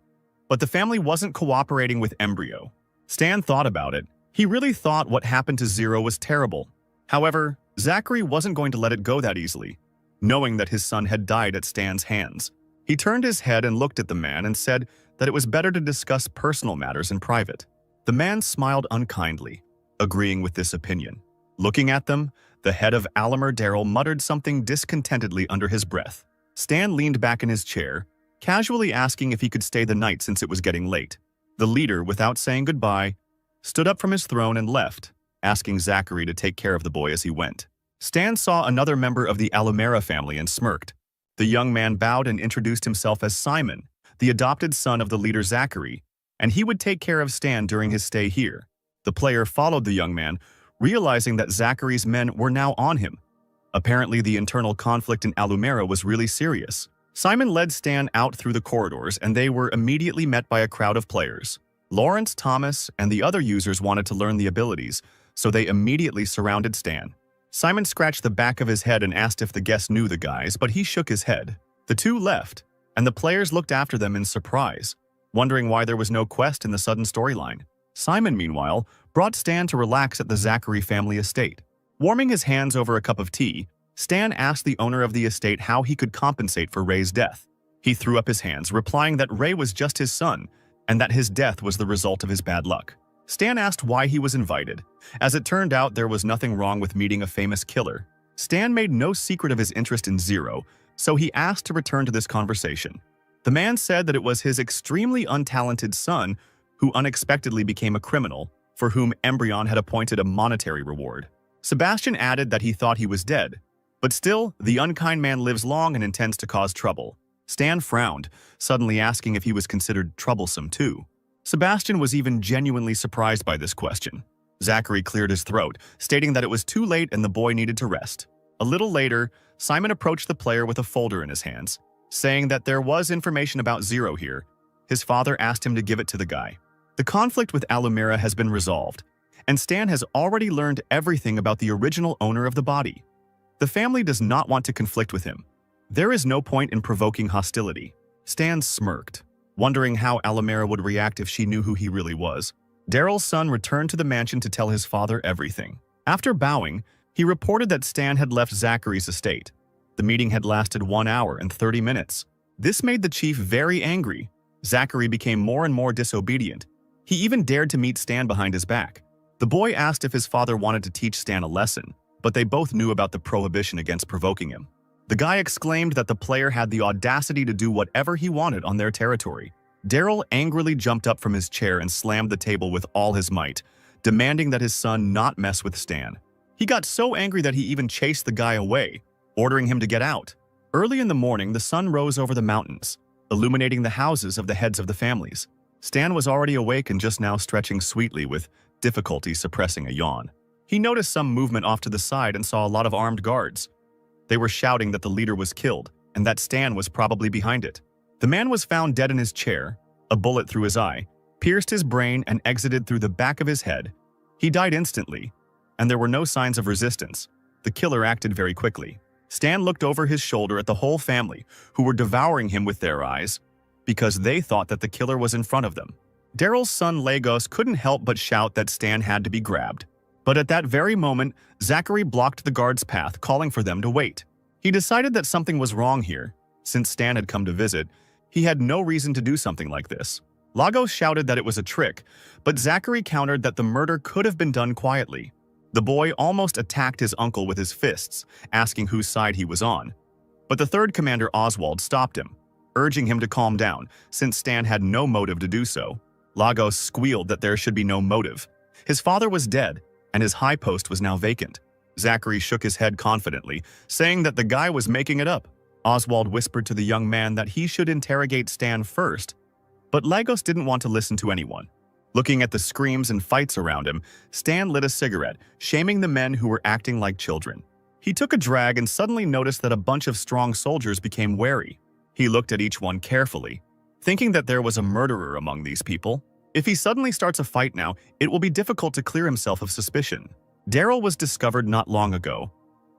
But the family wasn't cooperating with Embryo. Stan thought about it. He really thought what happened to Zero was terrible. However, Zachary wasn't going to let it go that easily, knowing that his son had died at Stan's hands. He turned his head and looked at the man and said that it was better to discuss personal matters in private. The man smiled unkindly, agreeing with this opinion. Looking at them, the head of Alamer Daryl muttered something discontentedly under his breath. Stan leaned back in his chair, casually asking if he could stay the night since it was getting late. The leader, without saying goodbye, stood up from his throne and left, asking Zachary to take care of the boy as he went. Stan saw another member of the Alumera family and smirked. The young man bowed and introduced himself as Simon, the adopted son of the leader Zachary, and he would take care of Stan during his stay here. The player followed the young man, realizing that Zachary's men were now on him. Apparently, the internal conflict in Alumera was really serious. Simon led Stan out through the corridors, and they were immediately met by a crowd of players. Lawrence, Thomas, and the other users wanted to learn the abilities, so they immediately surrounded Stan. Simon scratched the back of his head and asked if the guest knew the guys, but he shook his head. The two left, and the players looked after them in surprise, wondering why there was no quest in the sudden storyline. Simon, meanwhile, brought Stan to relax at the Zachary family estate. Warming his hands over a cup of tea, Stan asked the owner of the estate how he could compensate for Ray's death. He threw up his hands, replying that Ray was just his son, and that his death was the result of his bad luck. Stan asked why he was invited. As it turned out, there was nothing wrong with meeting a famous killer. Stan made no secret of his interest in Zero, so he asked to return to this conversation. The man said that it was his extremely untalented son who unexpectedly became a criminal, for whom Embryon had appointed a monetary reward. Sebastian added that he thought he was dead, but still, the unkind man lives long and intends to cause trouble. Stan frowned, suddenly asking if he was considered troublesome too. Sebastian was even genuinely surprised by this question. Zachary cleared his throat, stating that it was too late and the boy needed to rest. A little later, Simon approached the player with a folder in his hands, saying that there was information about Zero here. His father asked him to give it to the guy. The conflict with Alumera has been resolved, and Stan has already learned everything about the original owner of the body. The family does not want to conflict with him. There is no point in provoking hostility. Stan smirked, wondering how Alumera would react if she knew who he really was. Daryl's son returned to the mansion to tell his father everything. After bowing, he reported that Stan had left Zachary's estate. The meeting had lasted 1 hour and 30 minutes. This made the chief very angry. Zachary became more and more disobedient. He even dared to meet Stan behind his back. The boy asked if his father wanted to teach Stan a lesson, but they both knew about the prohibition against provoking him. The guy exclaimed that the player had the audacity to do whatever he wanted on their territory. Daryl angrily jumped up from his chair and slammed the table with all his might, demanding that his son not mess with Stan. He got so angry that he even chased the guy away, ordering him to get out. Early in the morning, the sun rose over the mountains, illuminating the houses of the heads of the families. Stan was already awake and just now stretching sweetly, with difficulty suppressing a yawn. He noticed some movement off to the side and saw a lot of armed guards. They were shouting that the leader was killed and that Stan was probably behind it. The man was found dead in his chair. A bullet through his eye pierced his brain and exited through the back of his head. He died instantly, and there were no signs of resistance. The killer acted very quickly. Stan looked over his shoulder at the whole family, who were devouring him with their eyes, because they thought that the killer was in front of them. Daryl's son Lagos couldn't help but shout that Stan had to be grabbed. But at that very moment, Zachary blocked the guard's path, calling for them to wait. He decided that something was wrong here. Since Stan had come to visit, he had no reason to do something like this. Lagos shouted that it was a trick, but Zachary countered that the murder could have been done quietly. The boy almost attacked his uncle with his fists, asking whose side he was on. But the third commander, Oswald, stopped him, urging him to calm down, since Stan had no motive to do so. Lagos squealed that there should be no motive. His father was dead, and his high post was now vacant. Zachary shook his head confidently, saying that the guy was making it up. Oswald whispered to the young man that he should interrogate Stan first, but Lagos didn't want to listen to anyone. Looking at the screams and fights around him, Stan lit a cigarette, shaming the men who were acting like children. He took a drag and suddenly noticed that a bunch of strong soldiers became wary. He looked at each one carefully, thinking that there was a murderer among these people. If he suddenly starts a fight now, it will be difficult to clear himself of suspicion. Daryl was discovered not long ago.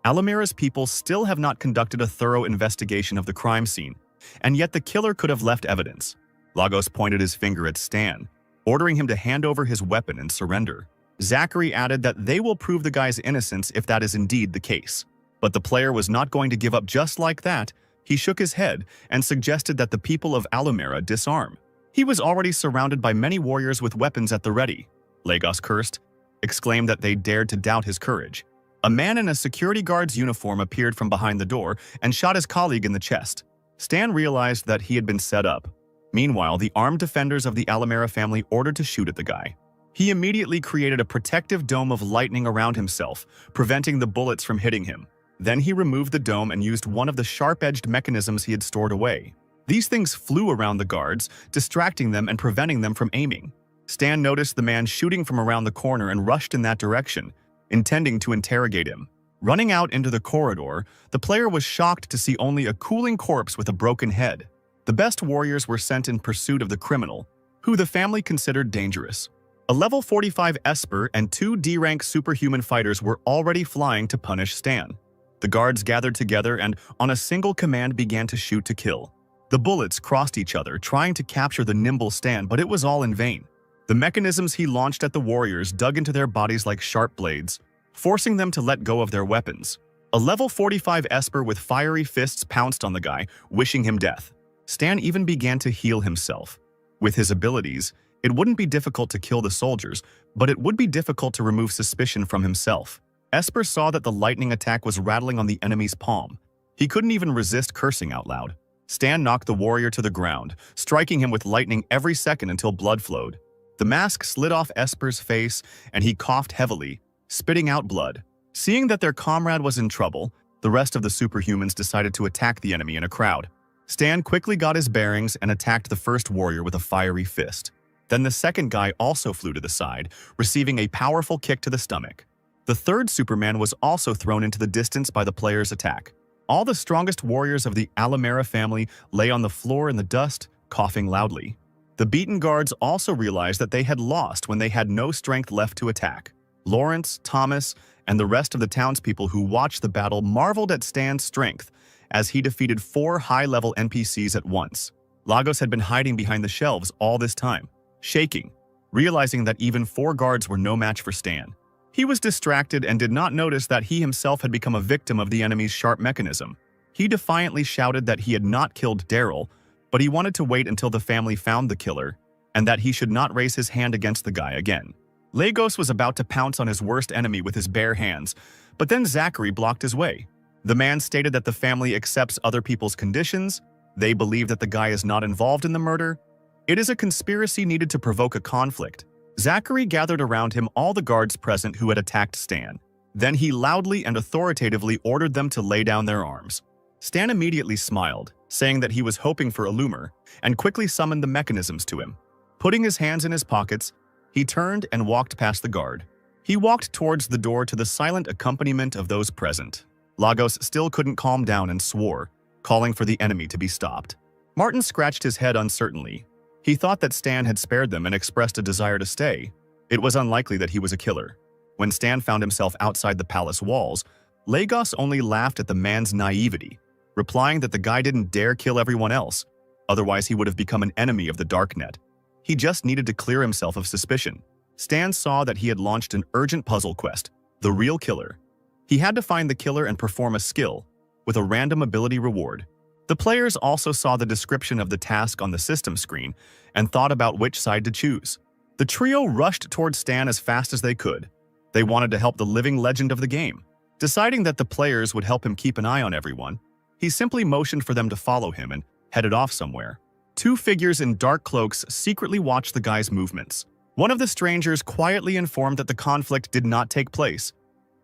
Alumera's people still have not conducted a thorough investigation of the crime scene, and yet the killer could have left evidence. Lagos pointed his finger at Stan, ordering him to hand over his weapon and surrender. Zachary added that they will prove the guy's innocence if that is indeed the case. But the player was not going to give up just like that. He shook his head and suggested that the people of Alumera disarm. He was already surrounded by many warriors with weapons at the ready. Lagos cursed, exclaimed that they dared to doubt his courage. A man in a security guard's uniform appeared from behind the door and shot his colleague in the chest. Stan realized that he had been set up. Meanwhile, the armed defenders of the Alumera family ordered to shoot at the guy. He immediately created a protective dome of lightning around himself, preventing the bullets from hitting him. Then he removed the dome and used one of the sharp-edged mechanisms he had stored away. These things flew around the guards, distracting them and preventing them from aiming. Stan noticed the man shooting from around the corner and rushed in that direction, intending to interrogate him. Running out into the corridor, the player was shocked to see only a cooling corpse with a broken head. The best warriors were sent in pursuit of the criminal, who the family considered dangerous. A level 45 Esper and 2 D-rank superhuman fighters were already flying to punish Stan. The guards gathered together and, on a single command, began to shoot to kill. The bullets crossed each other, trying to capture the nimble Stan, but it was all in vain. The mechanisms he launched at the warriors dug into their bodies like sharp blades, forcing them to let go of their weapons. A level 45 Esper with fiery fists pounced on the guy, wishing him death. Stan even began to heal himself. With his abilities, it wouldn't be difficult to kill the soldiers, but it would be difficult to remove suspicion from himself. Esper saw that the lightning attack was rattling on the enemy's palm. He couldn't even resist cursing out loud. Stan knocked the warrior to the ground, striking him with lightning every second until blood flowed. The mask slid off Esper's face, and he coughed heavily, spitting out blood. Seeing that their comrade was in trouble, the rest of the superhumans decided to attack the enemy in a crowd. Stan quickly got his bearings and attacked the first warrior with a fiery fist. Then the second guy also flew to the side, receiving a powerful kick to the stomach. The third Superman was also thrown into the distance by the player's attack. All the strongest warriors of the Alamera family lay on the floor in the dust, coughing loudly. The beaten guards also realized that they had lost when they had no strength left to attack. Lawrence, Thomas, and the rest of the townspeople who watched the battle marveled at Stan's strength as he defeated 4 high-level NPCs at once. Lagos had been hiding behind the shelves all this time, shaking, realizing that even 4 guards were no match for Stan. He was distracted and did not notice that he himself had become a victim of the enemy's sharp mechanism. He defiantly shouted that he had not killed Daryl, but he wanted to wait until the family found the killer, and that he should not raise his hand against the guy again. Lagos was about to pounce on his worst enemy with his bare hands, but then Zachary blocked his way. The man stated that the family accepts other people's conditions, they believe that the guy is not involved in the murder. It is a conspiracy needed to provoke a conflict. Zachary gathered around him all the guards present who had attacked Stan. Then he loudly and authoritatively ordered them to lay down their arms. Stan immediately smiled, saying that he was hoping for a loomer, and quickly summoned the mechanisms to him. Putting his hands in his pockets, he turned and walked past the guard. He walked towards the door to the silent accompaniment of those present. Lagos still couldn't calm down and swore, calling for the enemy to be stopped. Martin scratched his head uncertainly. He thought that Stan had spared them and expressed a desire to stay. It was unlikely that he was a killer. When Stan found himself outside the palace walls, Lagos only laughed at the man's naivety, replying that the guy didn't dare kill everyone else, otherwise he would have become an enemy of the Darknet. He just needed to clear himself of suspicion. Stan saw that he had launched an urgent puzzle quest, the real killer. He had to find the killer and perform a skill, with a random ability reward. The players also saw the description of the task on the system screen and thought about which side to choose. The trio rushed towards Stan as fast as they could. They wanted to help the living legend of the game. Deciding that the players would help him keep an eye on everyone, he simply motioned for them to follow him and headed off somewhere. 2 figures in dark cloaks secretly watched the guy's movements. One of the strangers quietly informed that the conflict did not take place.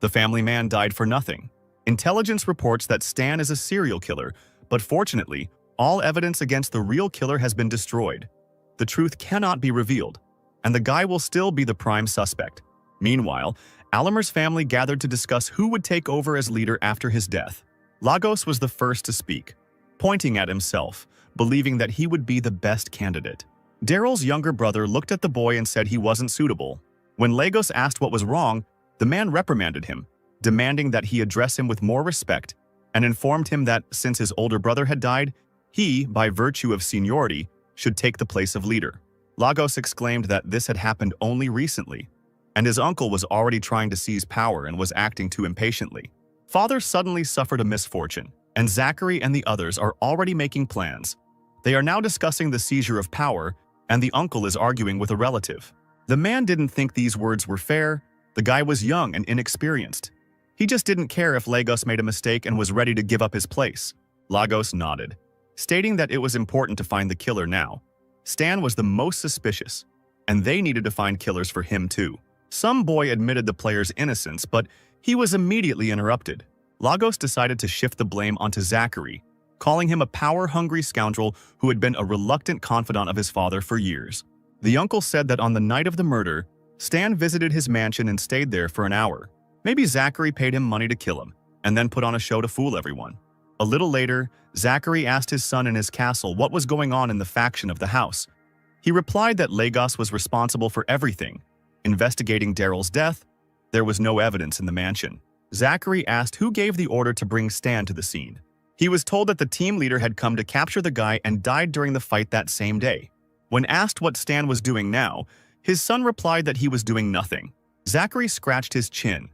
The family man died for nothing. Intelligence reports that Stan is a serial killer, but fortunately, all evidence against the real killer has been destroyed. The truth cannot be revealed, and the guy will still be the prime suspect. Meanwhile, Alamer's family gathered to discuss who would take over as leader after his death. Lagos was the first to speak, pointing at himself, believing that he would be the best candidate. Daryl's younger brother looked at the boy and said he wasn't suitable. When Lagos asked what was wrong, the man reprimanded him, demanding that he address him with more respect, and informed him that since his older brother had died, he, by virtue of seniority, should take the place of leader. Lagos exclaimed that this had happened only recently, and his uncle was already trying to seize power and was acting too impatiently. Father suddenly suffered a misfortune, and Zachary and the others are already making plans. They are now discussing the seizure of power, and the uncle is arguing with a relative. The man didn't think these words were fair. The guy was young and inexperienced. He just didn't care if Lagos made a mistake and was ready to give up his place. Lagos nodded, stating that it was important to find the killer now. Stan was the most suspicious, and they needed to find killers for him too. Some boy admitted the player's innocence, but he was immediately interrupted. Lagos decided to shift the blame onto Zachary, calling him a power-hungry scoundrel who had been a reluctant confidant of his father for years. The uncle said that on the night of the murder, Stan visited his mansion and stayed there for an hour. Maybe Zachary paid him money to kill him, and then put on a show to fool everyone. A little later, Zachary asked his son in his castle what was going on in the faction of the house. He replied that Lagos was responsible for everything. Investigating Daryl's death, there was no evidence in the mansion. Zachary asked who gave the order to bring Stan to the scene. He was told that the team leader had come to capture the guy and died during the fight that same day. When asked what Stan was doing now, his son replied that he was doing nothing. Zachary scratched his chin.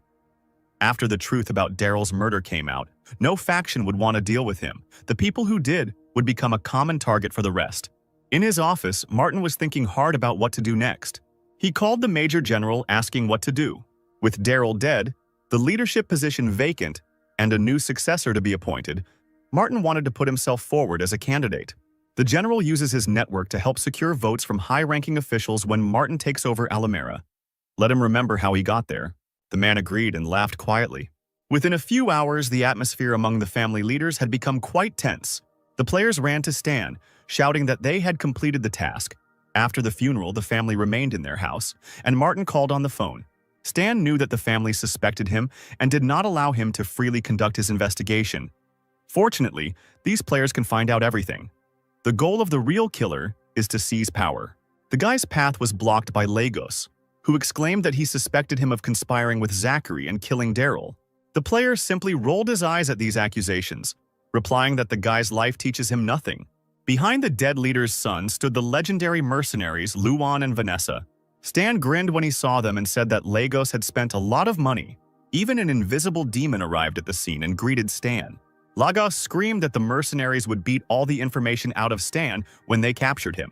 After the truth about Daryl's murder came out, no faction would want to deal with him. The people who did would become a common target for the rest. In his office, Martin was thinking hard about what to do next. He called the Major General asking what to do. With Daryl dead, the leadership position vacant, and a new successor to be appointed, Martin wanted to put himself forward as a candidate. The general uses his network to help secure votes from high-ranking officials when Martin takes over Alamera. Let him remember how he got there. The man agreed and laughed quietly. Within a few hours, the atmosphere among the family leaders had become quite tense. The players ran to Stan, shouting that they had completed the task. After the funeral, the family remained in their house, and Martin called on the phone. Stan knew that the family suspected him and did not allow him to freely conduct his investigation. Fortunately, these players can find out everything. The goal of the real killer is to seize power. The guy's path was blocked by Lagos, who exclaimed that he suspected him of conspiring with Zachary and killing Daryl. The player simply rolled his eyes at these accusations, replying that the guy's life teaches him nothing. Behind the dead leader's son stood the legendary mercenaries Luan and Vanessa. Stan grinned when he saw them and said that Lagos had spent a lot of money. Even an invisible demon arrived at the scene and greeted Stan. Lagos screamed that the mercenaries would beat all the information out of Stan when they captured him.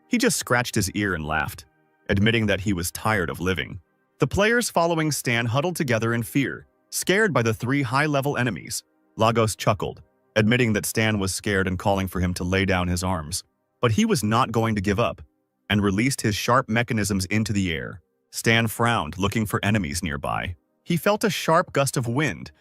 He just scratched his ear and laughed, admitting that he was tired of living. The players following Stan huddled together in fear, scared by the three high-level enemies. Lagos chuckled, admitting that Stan was scared and calling for him to lay down his arms. But he was not going to give up, and released his sharp mechanisms into the air. Stan frowned, looking for enemies nearby. He felt a sharp gust of wind,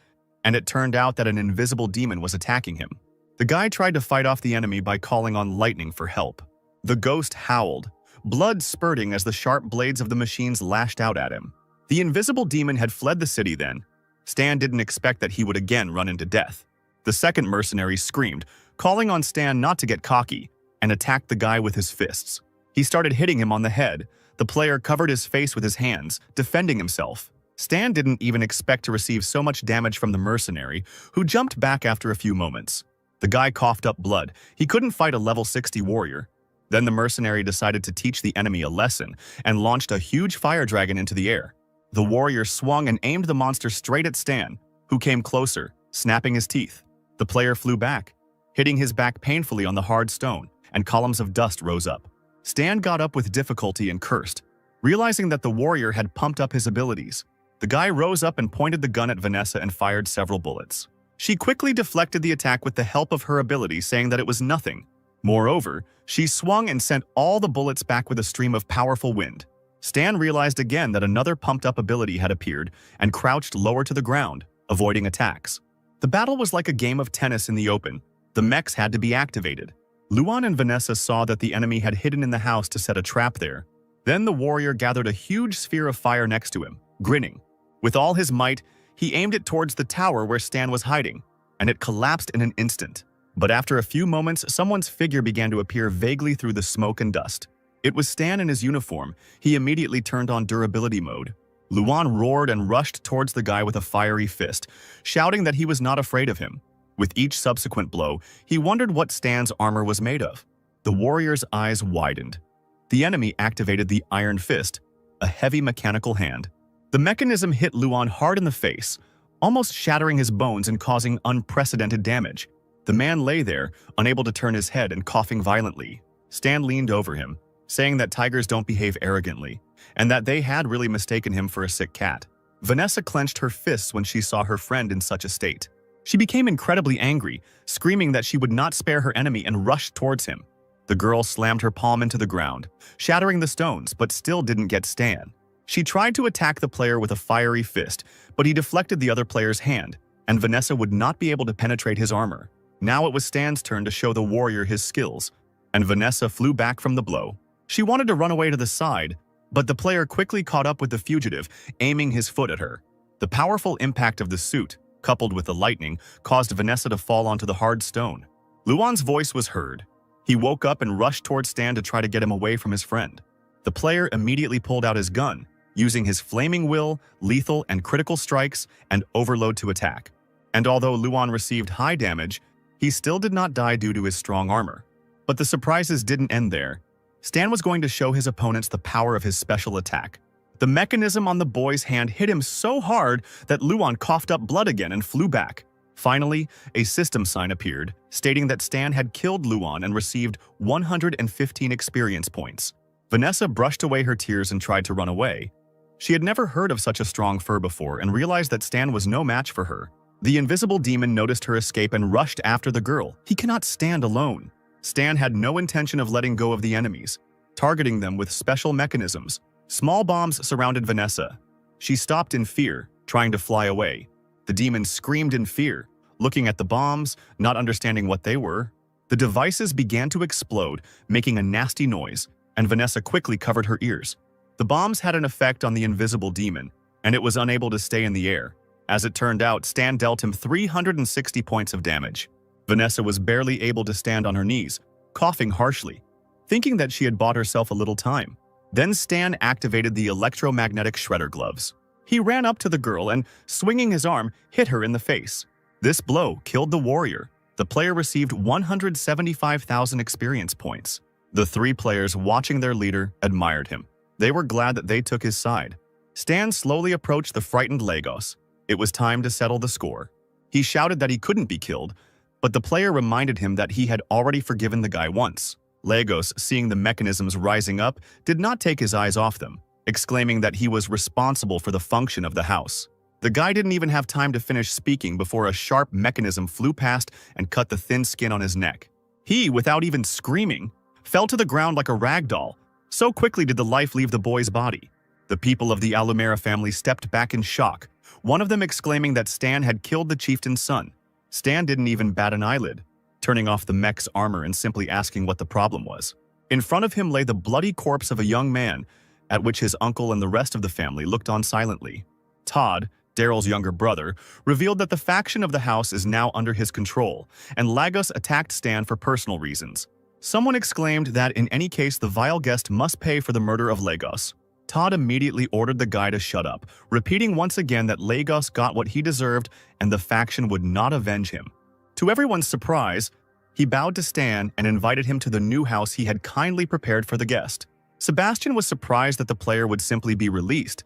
and it turned out that an invisible demon was attacking him. The guy tried to fight off the enemy by calling on lightning for help. The ghost howled, blood spurting as the sharp blades of the machines lashed out at him. The invisible demon had fled the city then. Stan didn't expect that he would again run into death. The second mercenary screamed, calling on Stan not to get cocky, and attacked the guy with his fists. He started hitting him on the head. The player covered his face with his hands, defending himself. Stan didn't even expect to receive so much damage from the mercenary, who jumped back after a few moments. The guy coughed up blood. He couldn't fight a level 60 warrior. Then the mercenary decided to teach the enemy a lesson and launched a huge fire dragon into the air. The warrior swung and aimed the monster straight at Stan, who came closer, snapping his teeth. The player flew back, hitting his back painfully on the hard stone, and columns of dust rose up. Stan got up with difficulty and cursed, realizing that the warrior had pumped up his abilities. The guy rose up and pointed the gun at Vanessa and fired several bullets. She quickly deflected the attack with the help of her ability, saying that it was nothing. Moreover, she swung and sent all the bullets back with a stream of powerful wind. Stan realized again that another pumped-up ability had appeared and crouched lower to the ground, avoiding attacks. The battle was like a game of tennis in the open. The mechs had to be activated. Luan and Vanessa saw that the enemy had hidden in the house to set a trap there. Then the warrior gathered a huge sphere of fire next to him, grinning. With all his might, he aimed it towards the tower where Stan was hiding, and it collapsed in an instant. But after a few moments, someone's figure began to appear vaguely through the smoke and dust. It was Stan in his uniform. He immediately turned on durability mode. Luan roared and rushed towards the guy with a fiery fist, shouting that he was not afraid of him. With each subsequent blow, he wondered what Stan's armor was made of. The warrior's eyes widened. The enemy activated the Iron Fist, a heavy mechanical hand. The mechanism hit Luan hard in the face, almost shattering his bones and causing unprecedented damage. The man lay there, unable to turn his head and coughing violently. Stan leaned over him, saying that tigers don't behave arrogantly, and that they had really mistaken him for a sick cat. Vanessa clenched her fists when she saw her friend in such a state. She became incredibly angry, screaming that she would not spare her enemy and rushed towards him. The girl slammed her palm into the ground, shattering the stones, but still didn't get Stan. She tried to attack the player with a fiery fist, but he deflected the other player's hand, and Vanessa would not be able to penetrate his armor. Now it was Stan's turn to show the warrior his skills, and Vanessa flew back from the blow. She wanted to run away to the side, but the player quickly caught up with the fugitive, aiming his foot at her. The powerful impact of the suit, coupled with the lightning, caused Vanessa to fall onto the hard stone. Luan's voice was heard. He woke up and rushed towards Stan to try to get him away from his friend. The player immediately pulled out his gun, using his flaming will, lethal and critical strikes, and overload to attack. And although Luan received high damage, he still did not die due to his strong armor. But the surprises didn't end there. Stan was going to show his opponents the power of his special attack. The mechanism on the boy's hand hit him so hard that Luan coughed up blood again and flew back. Finally, a system sign appeared, stating that Stan had killed Luan and received 115 experience points. Vanessa brushed away her tears and tried to run away. She had never heard of such a strong fur before and realized that Stan was no match for her. The invisible demon noticed her escape and rushed after the girl. He cannot stand alone. Stan had no intention of letting go of the enemies, targeting them with special mechanisms. Small bombs surrounded Vanessa. She stopped in fear, trying to fly away. The demon screamed in fear, looking at the bombs, not understanding what they were. The devices began to explode, making a nasty noise, and Vanessa quickly covered her ears. The bombs had an effect on the invisible demon, and it was unable to stay in the air. As it turned out, Stan dealt him 360 points of damage. Vanessa was barely able to stand on her knees, coughing harshly, thinking that she had bought herself a little time. Then Stan activated the electromagnetic shredder gloves. He ran up to the girl and, swinging his arm, hit her in the face. This blow killed the warrior. The player received 175,000 experience points. The three players watching their leader admired him. They were glad that they took his side. Stan slowly approached the frightened Lagos. It was time to settle the score. He shouted that he couldn't be killed, but the player reminded him that he had already forgiven the guy once. Lagos, seeing the mechanisms rising up, did not take his eyes off them, exclaiming that he was responsible for the function of the house. The guy didn't even have time to finish speaking before a sharp mechanism flew past and cut the thin skin on his neck. He, without even screaming, fell to the ground like a rag doll. So quickly did the life leave the boy's body. The people of the Alumera family stepped back in shock, one of them exclaiming that Stan had killed the chieftain's son. Stan didn't even bat an eyelid, turning off the mech's armor and simply asking what the problem was. In front of him lay the bloody corpse of a young man, at which his uncle and the rest of the family looked on silently. Todd, Daryl's younger brother, revealed that the faction of the house is now under his control, and Lagos attacked Stan for personal reasons. Someone exclaimed that in any case the vile guest must pay for the murder of Lagos. Todd immediately ordered the guy to shut up, repeating once again that Lagos got what he deserved and the faction would not avenge him. To everyone's surprise, he bowed to Stan and invited him to the new house he had kindly prepared for the guest. Sebastian was surprised that the player would simply be released,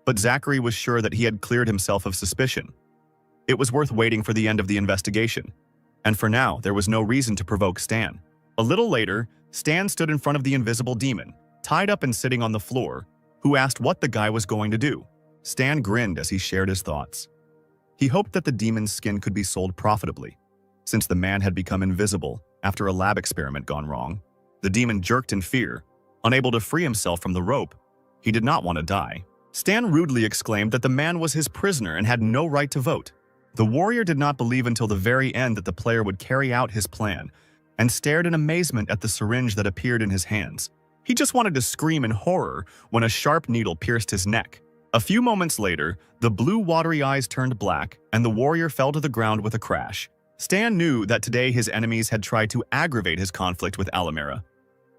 but Zachary was sure that he had cleared himself of suspicion. It was worth waiting for the end of the investigation, and for now there was no reason to provoke Stan. A little later, Stan stood in front of the invisible demon, tied up and sitting on the floor, who asked what the guy was going to do. Stan grinned as he shared his thoughts. He hoped that the demon's skin could be sold profitably, since the man had become invisible after a lab experiment gone wrong. The demon jerked in fear, unable to free himself from the rope. He did not want to die. Stan rudely exclaimed that the man was his prisoner and had no right to vote. The warrior did not believe until the very end that the player would carry out his plan, and stared in amazement at the syringe that appeared in his hands. He just wanted to scream in horror when a sharp needle pierced his neck. A few moments later, the blue watery eyes turned black, and the warrior fell to the ground with a crash. Stan knew that today his enemies had tried to aggravate his conflict with Alumera.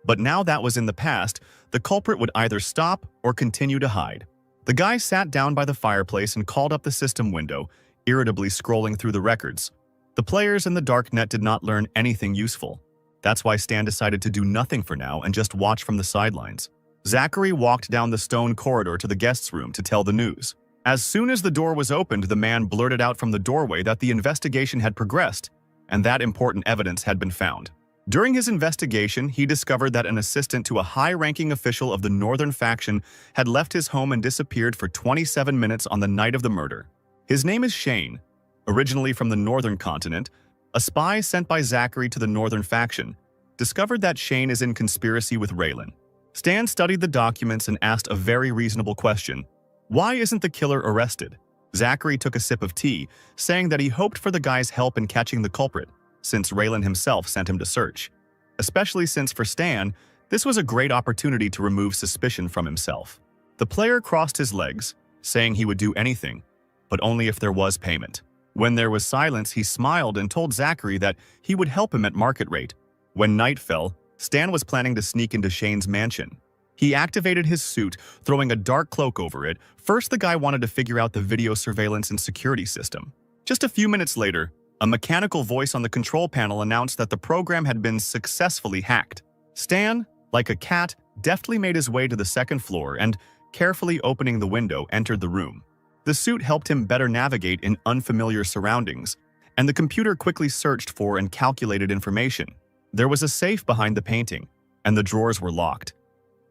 But now that was in the past, the culprit would either stop or continue to hide. The guy sat down by the fireplace and called up the system window, irritably scrolling through the records. The players in the darknet did not learn anything useful. That's why Stan decided to do nothing for now and just watch from the sidelines. Zachary walked down the stone corridor to the guest's room to tell the news. As soon as the door was opened, the man blurted out from the doorway that the investigation had progressed, and that important evidence had been found. During his investigation, he discovered that an assistant to a high-ranking official of the Northern faction had left his home and disappeared for 27 minutes on the night of the murder. His name is Shane, originally from the Northern continent, a spy sent by Zachary to the Northern faction. discovered that Shane is in conspiracy with Raylan. Stan studied the documents and asked a very reasonable question. Why isn't the killer arrested? Zachary took a sip of tea, saying that he hoped for the guy's help in catching the culprit, since Raylan himself sent him to search. Especially since for Stan, this was a great opportunity to remove suspicion from himself. The player crossed his legs, saying he would do anything, but only if there was payment. When there was silence, he smiled and told Zachary that he would help him at market rate. When night fell, Stan was planning to sneak into Shane's mansion. He activated his suit, throwing a dark cloak over it. First, the guy wanted to figure out the video surveillance and security system. Just a few minutes later, a mechanical voice on the control panel announced that the program had been successfully hacked. Stan, like a cat, deftly made his way to the second floor and, carefully opening the window, entered the room. The suit helped him better navigate in unfamiliar surroundings, and the computer quickly searched for and calculated information. There was a safe behind the painting, and the drawers were locked.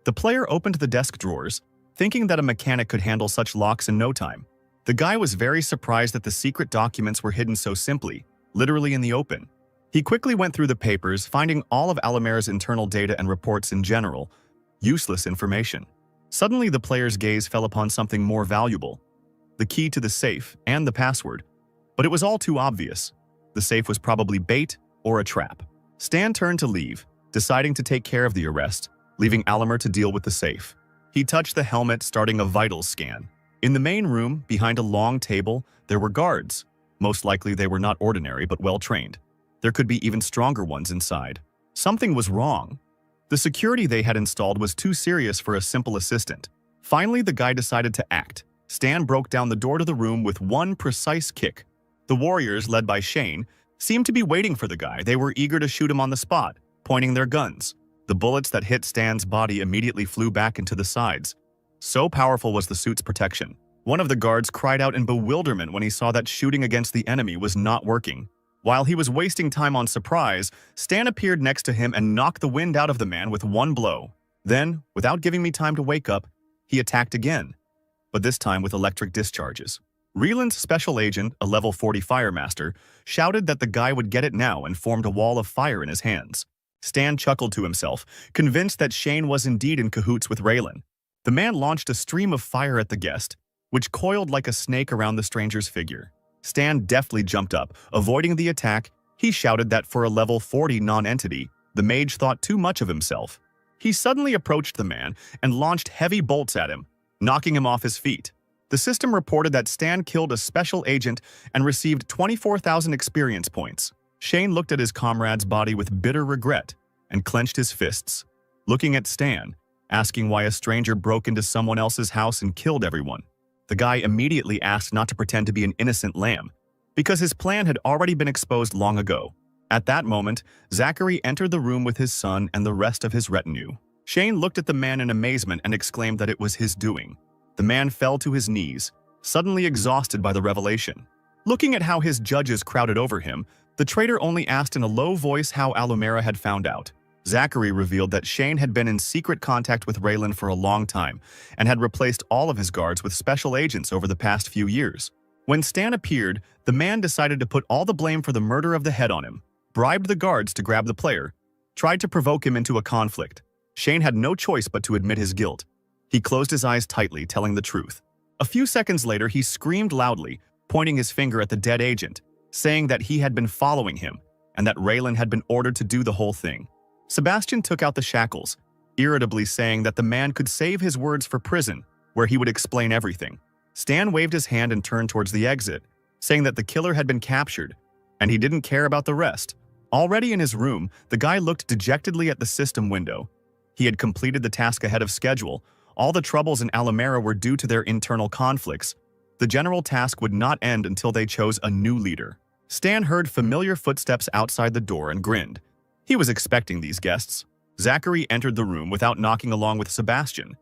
The player opened the desk drawers, thinking that a mechanic could handle such locks in no time. The guy was very surprised that the secret documents were hidden so simply, literally in the open. He quickly went through the papers, finding all of Alamera's internal data and reports in general, useless information. Suddenly, the player's gaze fell upon something more valuable: the key to the safe and the password. But it was all too obvious. The safe was probably bait or a trap. Stan turned to leave, deciding to take care of the arrest, leaving Alamar to deal with the safe. He touched the helmet, starting a vitals scan. In the main room, behind a long table, there were guards. Most likely they were not ordinary but well-trained. There could be even stronger ones inside. Something was wrong. The security they had installed was too serious for a simple assistant. Finally, the guy decided to act. Stan broke down the door to the room with one precise kick. The warriors, led by Shane, seemed to be waiting for the guy. They were eager to shoot him on the spot, pointing their guns. The bullets that hit Stan's body immediately flew back into the sides. So powerful was the suit's protection. One of the guards cried out in bewilderment when he saw that shooting against the enemy was not working. While he was wasting time on surprise, Stan appeared next to him and knocked the wind out of the man with one blow. Then, without giving me time to wake up, he attacked again, but this time with electric discharges. Raylan's special agent, a level 40 firemaster, shouted that the guy would get it now and formed a wall of fire in his hands. Stan chuckled to himself, convinced that Shane was indeed in cahoots with Raylan. The man launched a stream of fire at the guest, which coiled like a snake around the stranger's figure. Stan deftly jumped up, avoiding the attack. He shouted that for a level 40 non-entity, the mage thought too much of himself. He suddenly approached the man and launched heavy bolts at him, knocking him off his feet. The system reported that Stan killed a special agent and received 24,000 experience points. Shane looked at his comrade's body with bitter regret and clenched his fists, looking at Stan, asking why a stranger broke into someone else's house and killed everyone. The guy immediately asked not to pretend to be an innocent lamb, because his plan had already been exposed long ago. At that moment, Zachary entered the room with his son and the rest of his retinue. Shane looked at the man in amazement and exclaimed that it was his doing. The man fell to his knees, suddenly exhausted by the revelation. Looking at how his judges crowded over him, the traitor only asked in a low voice how Alamera had found out. Zachary revealed that Shane had been in secret contact with Raylan for a long time and had replaced all of his guards with special agents over the past few years. When Stan appeared, the man decided to put all the blame for the murder of the head on him, bribed the guards to grab the player, tried to provoke him into a conflict. Shane had no choice but to admit his guilt. He closed his eyes tightly, telling the truth. A few seconds later, he screamed loudly, pointing his finger at the dead agent, saying that he had been following him and that Raylan had been ordered to do the whole thing. Sebastian took out the shackles, irritably saying that the man could save his words for prison, where he would explain everything. Stan waved his hand and turned towards the exit, saying that the killer had been captured, and he didn't care about the rest. Already in his room, the guy looked dejectedly at the system window. He had completed the task ahead of schedule. All the troubles in Alamera were due to their internal conflicts. The general task would not end until they chose a new leader. Stan heard familiar footsteps outside the door and grinned. He was expecting these guests. Zachary entered the room without knocking along with Sebastian.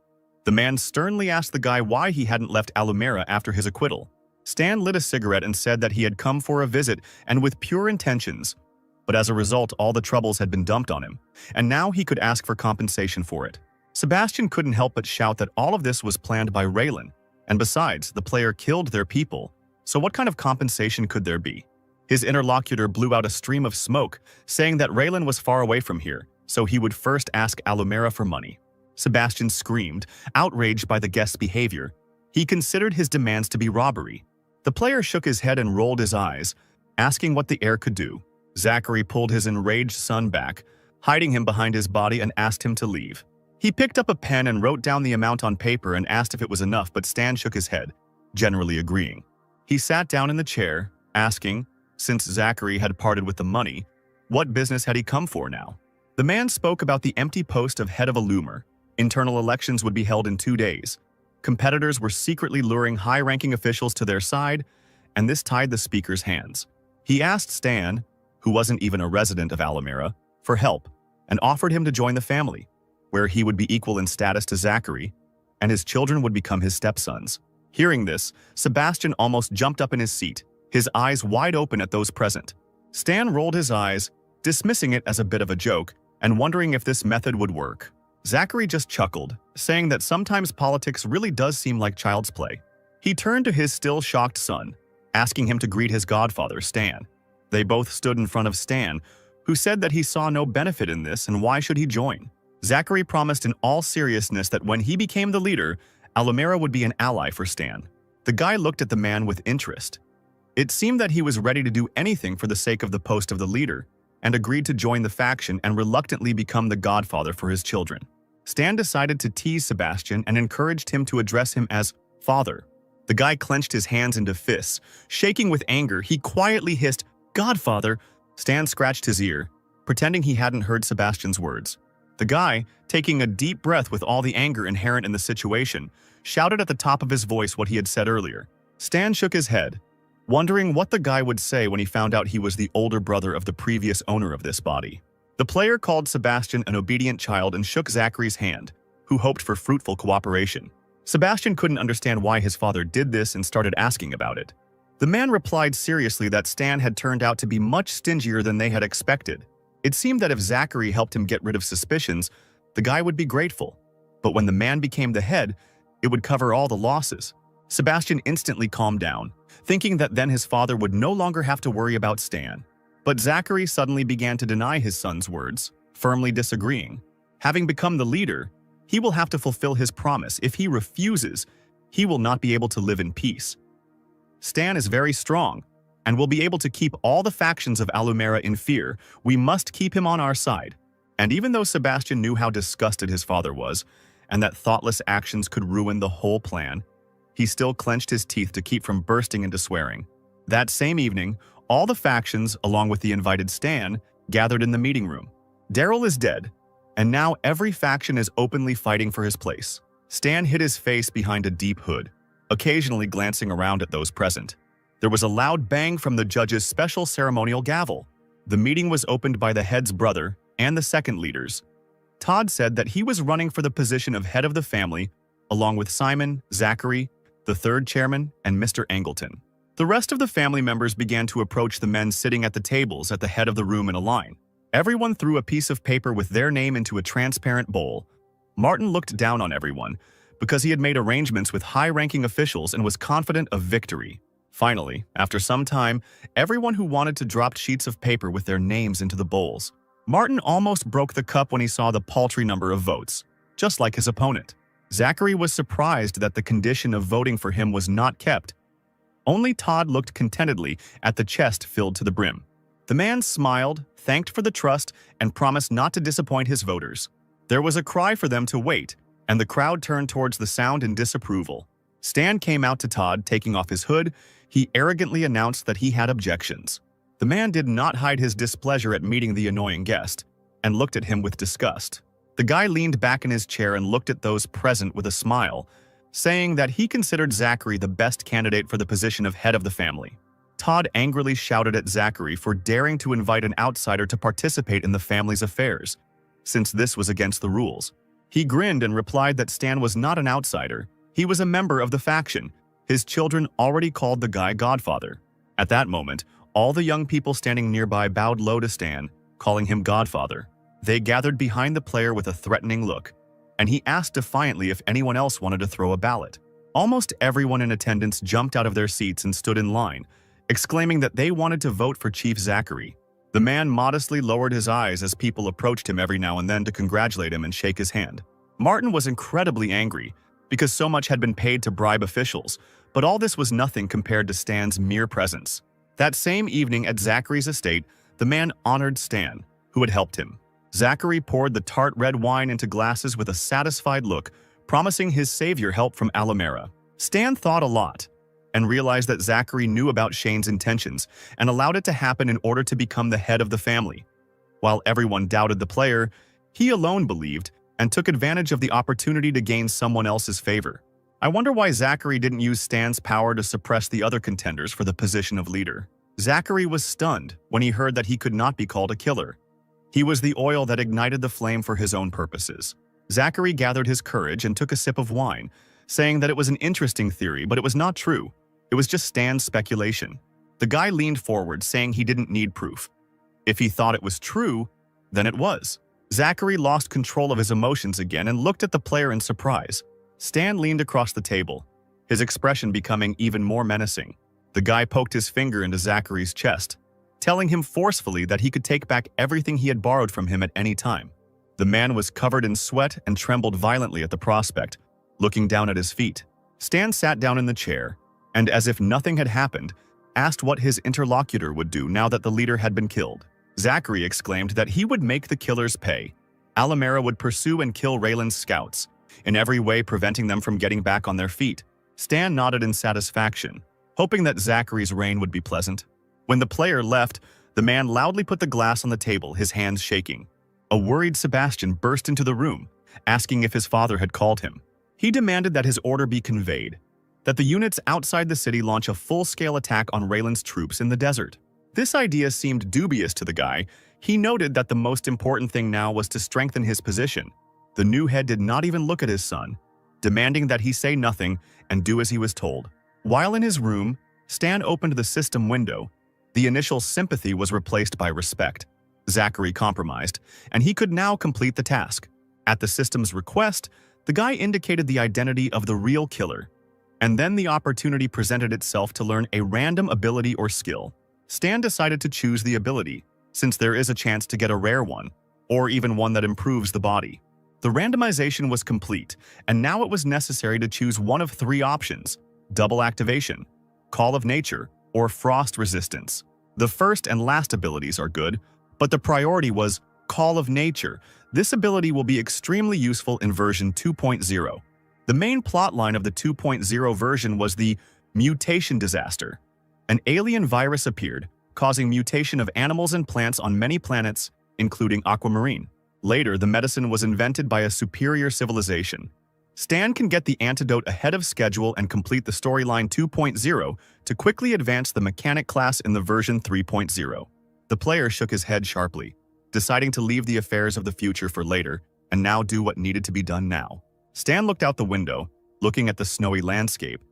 The man sternly asked the guy why he hadn't left Alamera after his acquittal. Stan lit a cigarette and said that he had come for a visit and with pure intentions. But as a result, all the troubles had been dumped on him, and now he could ask for compensation for it. Sebastian couldn't help but shout that all of this was planned by Raylan, and besides, the player killed their people, so what kind of compensation could there be? His interlocutor blew out a stream of smoke, saying that Raylan was far away from here, so he would first ask Alumera for money. Sebastian screamed, outraged by the guest's behavior. He considered his demands to be robbery. The player shook his head and rolled his eyes, asking what the heir could do. Zachary pulled his enraged son back, hiding him behind his body, and asked him to leave. He picked up a pen and wrote down the amount on paper and asked if it was enough, but Stan shook his head, generally agreeing. He sat down in the chair, asking, since Zachary had parted with the money, what business had he come for now? The man spoke about the empty post of head of a loomer. Internal elections would be held in 2 days. Competitors were secretly luring high-ranking officials to their side, and this tied the speaker's hands. He asked Stan, who wasn't even a resident of Alamera, for help, and offered him to join the family, where he would be equal in status to Zachary, and his children would become his stepsons. Hearing this, Sebastian almost jumped up in his seat, his eyes wide open at those present. Stan rolled his eyes, dismissing it as a bit of a joke, and wondering if this method would work. Zachary just chuckled, saying that sometimes politics really does seem like child's play. He turned to his still shocked son, asking him to greet his godfather, Stan. They both stood in front of Stan, who said that he saw no benefit in this and why should he join. Zachary promised in all seriousness that when he became the leader, Alamera would be an ally for Stan. The guy looked at the man with interest. It seemed that he was ready to do anything for the sake of the post of the leader, and agreed to join the faction and reluctantly become the godfather for his children. Stan decided to tease Sebastian and encouraged him to address him as father. The guy clenched his hands into fists. Shaking with anger, he quietly hissed, "Godfather!" Stan scratched his ear, pretending he hadn't heard Sebastian's words. The guy, taking a deep breath with all the anger inherent in the situation, shouted at the top of his voice what he had said earlier. Stan shook his head, wondering what the guy would say when he found out he was the older brother of the previous owner of this body. The player called Sebastian an obedient child and shook Zachary's hand, who hoped for fruitful cooperation. Sebastian couldn't understand why his father did this and started asking about it. The man replied seriously that Stan had turned out to be much stingier than they had expected. It seemed that if Zachary helped him get rid of suspicions, the guy would be grateful. But when the man became the head, it would cover all the losses. Sebastian instantly calmed down, thinking that then his father would no longer have to worry about Stan. But Zachary suddenly began to deny his son's words, firmly disagreeing. Having become the leader, he will have to fulfill his promise. If he refuses, he will not be able to live in peace. Stan is very strong and will be able to keep all the factions of Alumera in fear. We must keep him on our side. And even though Sebastian knew how disgusted his father was, and that thoughtless actions could ruin the whole plan, he still clenched his teeth to keep from bursting into swearing. That same evening, all the factions, along with the invited Stan, gathered in the meeting room. Daryl is dead, and now every faction is openly fighting for his place. Stan hid his face behind a deep hood, occasionally glancing around at those present. There was a loud bang from the judge's special ceremonial gavel. The meeting was opened by the head's brother and the second leaders. Todd said that he was running for the position of head of the family, along with Simon, Zachary, the third chairman, and Mr. Angleton. The rest of the family members began to approach the men sitting at the tables at the head of the room in a line. Everyone threw a piece of paper with their name into a transparent bowl. Martin looked down on everyone because he had made arrangements with high-ranking officials and was confident of victory. Finally, after some time, everyone who wanted to dropped sheets of paper with their names into the bowls. Martin almost broke the cup when he saw the paltry number of votes, just like his opponent. Zachary was surprised that the condition of voting for him was not kept. Only Todd looked contentedly at the chest filled to the brim. The man smiled, thanked for the trust, and promised not to disappoint his voters. There was a cry for them to wait, and the crowd turned towards the sound in disapproval. Stan came out to Todd, taking off his hood. He arrogantly announced that he had objections. The man did not hide his displeasure at meeting the annoying guest, and looked at him with disgust. The guy leaned back in his chair and looked at those present with a smile, saying that he considered Zachary the best candidate for the position of head of the family. Todd angrily shouted at Zachary for daring to invite an outsider to participate in the family's affairs, since this was against the rules. He grinned and replied that Stan was not an outsider. He was a member of the faction. His children already called the guy Godfather. At that moment, all the young people standing nearby bowed low to Stan, calling him Godfather. They gathered behind the player with a threatening look, and he asked defiantly if anyone else wanted to throw a ballot. Almost everyone in attendance jumped out of their seats and stood in line, exclaiming that they wanted to vote for Chief Zachary. The man modestly lowered his eyes as people approached him every now and then to congratulate him and shake his hand. Martin was incredibly angry because so much had been paid to bribe officials, but all this was nothing compared to Stan's mere presence. That same evening at Zachary's estate, the man honored Stan, who had helped him. Zachary poured the tart red wine into glasses with a satisfied look, promising his savior help from Alamera. Stan thought a lot and realized that Zachary knew about Shane's intentions and allowed it to happen in order to become the head of the family. While everyone doubted the player, he alone believed and took advantage of the opportunity to gain someone else's favor. I wonder why Zachary didn't use Stan's power to suppress the other contenders for the position of leader. Zachary was stunned when he heard that he could not be called a killer. He was the oil that ignited the flame for his own purposes. Zachary gathered his courage and took a sip of wine, saying that it was an interesting theory, but it was not true. It was just Stan's speculation. The guy leaned forward, saying he didn't need proof. If he thought it was true, then it was. Zachary lost control of his emotions again and looked at the player in surprise. Stan leaned across the table, his expression becoming even more menacing. The guy poked his finger into Zachary's chest, telling him forcefully that he could take back everything he had borrowed from him at any time. The man was covered in sweat and trembled violently at the prospect, looking down at his feet. Stan sat down in the chair, and as if nothing had happened, asked what his interlocutor would do now that the leader had been killed. Zachary exclaimed that he would make the killers pay. Alamera would pursue and kill Raylan's scouts, in every way preventing them from getting back on their feet. Stan nodded in satisfaction, hoping that Zachary's reign would be pleasant. When the player left, the man loudly put the glass on the table, his hands shaking. A worried Sebastian burst into the room, asking if his father had called him. He demanded that his order be conveyed, that the units outside the city launch a full-scale attack on Raylan's troops in the desert. This idea seemed dubious to the guy. He noted that the most important thing now was to strengthen his position. The new head did not even look at his son, demanding that he say nothing and do as he was told. While in his room, Stan opened the system window. The initial sympathy was replaced by respect. Zachary compromised, and he could now complete the task. At the system's request, the guy indicated the identity of the real killer, and then the opportunity presented itself to learn a random ability or skill. Stan decided to choose the ability, since there is a chance to get a rare one, or even one that improves the body. The randomization was complete, and now it was necessary to choose one of three options: double activation, call of nature, or frost resistance. The first and last abilities are good, but the priority was call of nature. This ability will be extremely useful in version 2.0. The main plotline of the 2.0 version was the mutation disaster. An alien virus appeared, causing mutation of animals and plants on many planets, including Aquamarine. Later, the medicine was invented by a superior civilization. Stan can get the antidote ahead of schedule and complete the storyline 2.0 to quickly advance the mechanic class in the version 3.0. The player shook his head sharply, deciding to leave the affairs of the future for later and now do what needed to be done now. Stan looked out the window, looking at the snowy landscape.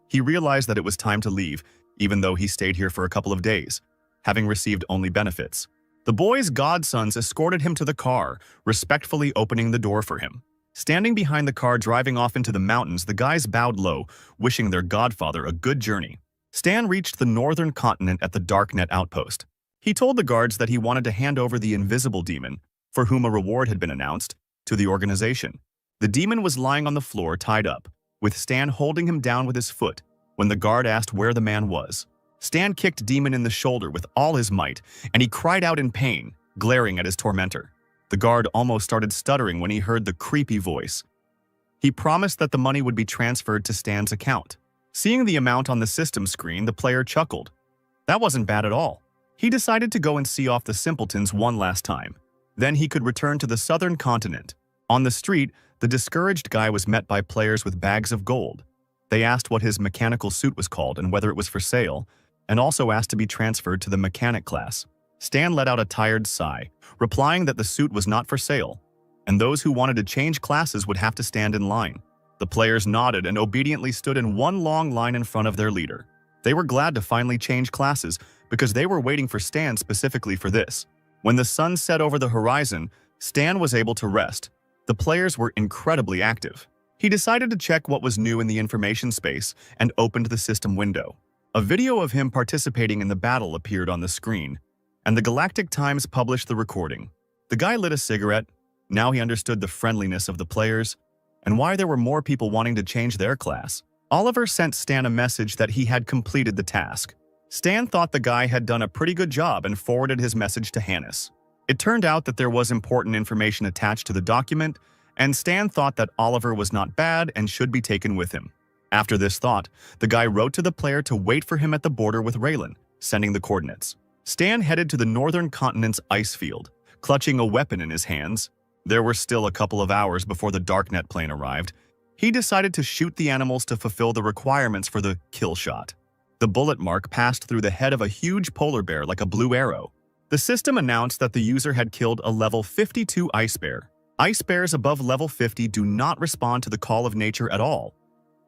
He realized that it was time to leave, even though he stayed here for a couple of days, having received only benefits. The boy's godsons escorted him to the car, respectfully opening the door for him. Standing behind the car driving off into the mountains, the guys bowed low, wishing their godfather a good journey. Stan reached the northern continent at the Darknet outpost. He told the guards that he wanted to hand over the invisible demon, for whom a reward had been announced, to the organization. The demon was lying on the floor tied up, with Stan holding him down with his foot when the guard asked where the man was. Stan kicked Demon in the shoulder with all his might, and he cried out in pain, glaring at his tormentor. The guard almost started stuttering when he heard the creepy voice. He promised that the money would be transferred to Stan's account. Seeing the amount on the system screen, the player chuckled. That wasn't bad at all. He decided to go and see off the simpletons one last time. Then he could return to the southern continent. On the street, the discouraged guy was met by players with bags of gold. They asked what his mechanical suit was called and whether it was for sale, and also asked to be transferred to the mechanic class. Stan let out a tired sigh, replying that the suit was not for sale, and those who wanted to change classes would have to stand in line. The players nodded and obediently stood in one long line in front of their leader. They were glad to finally change classes because they were waiting for Stan specifically for this. When the sun set over the horizon, Stan was able to rest. The players were incredibly active. He decided to check what was new in the information space and opened the system window. A video of him participating in the battle appeared on the screen, and the Galactic Times published the recording. The guy lit a cigarette. Now he understood the friendliness of the players and why there were more people wanting to change their class. Oliver sent Stan a message that he had completed the task. Stan thought the guy had done a pretty good job and forwarded his message to Hannes. It turned out that there was important information attached to the document, and Stan thought that Oliver was not bad and should be taken with him. After this thought, the guy wrote to the player to wait for him at the border with Raylan, sending the coordinates. Stan headed to the northern continent's ice field, clutching a weapon in his hands. There were still a couple of hours before the Darknet plane arrived. He decided to shoot the animals to fulfill the requirements for the kill shot. The bullet mark passed through the head of a huge polar bear like a blue arrow. The system announced that the user had killed a level 52 ice bear. Ice bears above level 50 do not respond to the call of nature at all.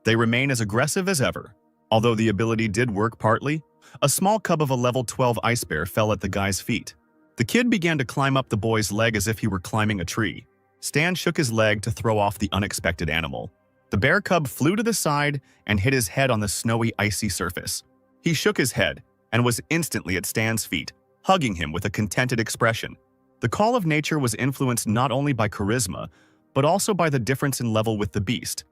They remain as aggressive as ever. Although the ability did work partly, a small cub of a level 12 ice bear fell at the guy's feet. The kid began to climb up the boy's leg as if he were climbing a tree. Stan shook his leg to throw off the unexpected animal. The bear cub flew to the side and hit his head on the snowy, icy surface. He shook his head and was instantly at Stan's feet, hugging him with a contented expression. The call of nature was influenced not only by charisma, but also by the difference in level with the beast.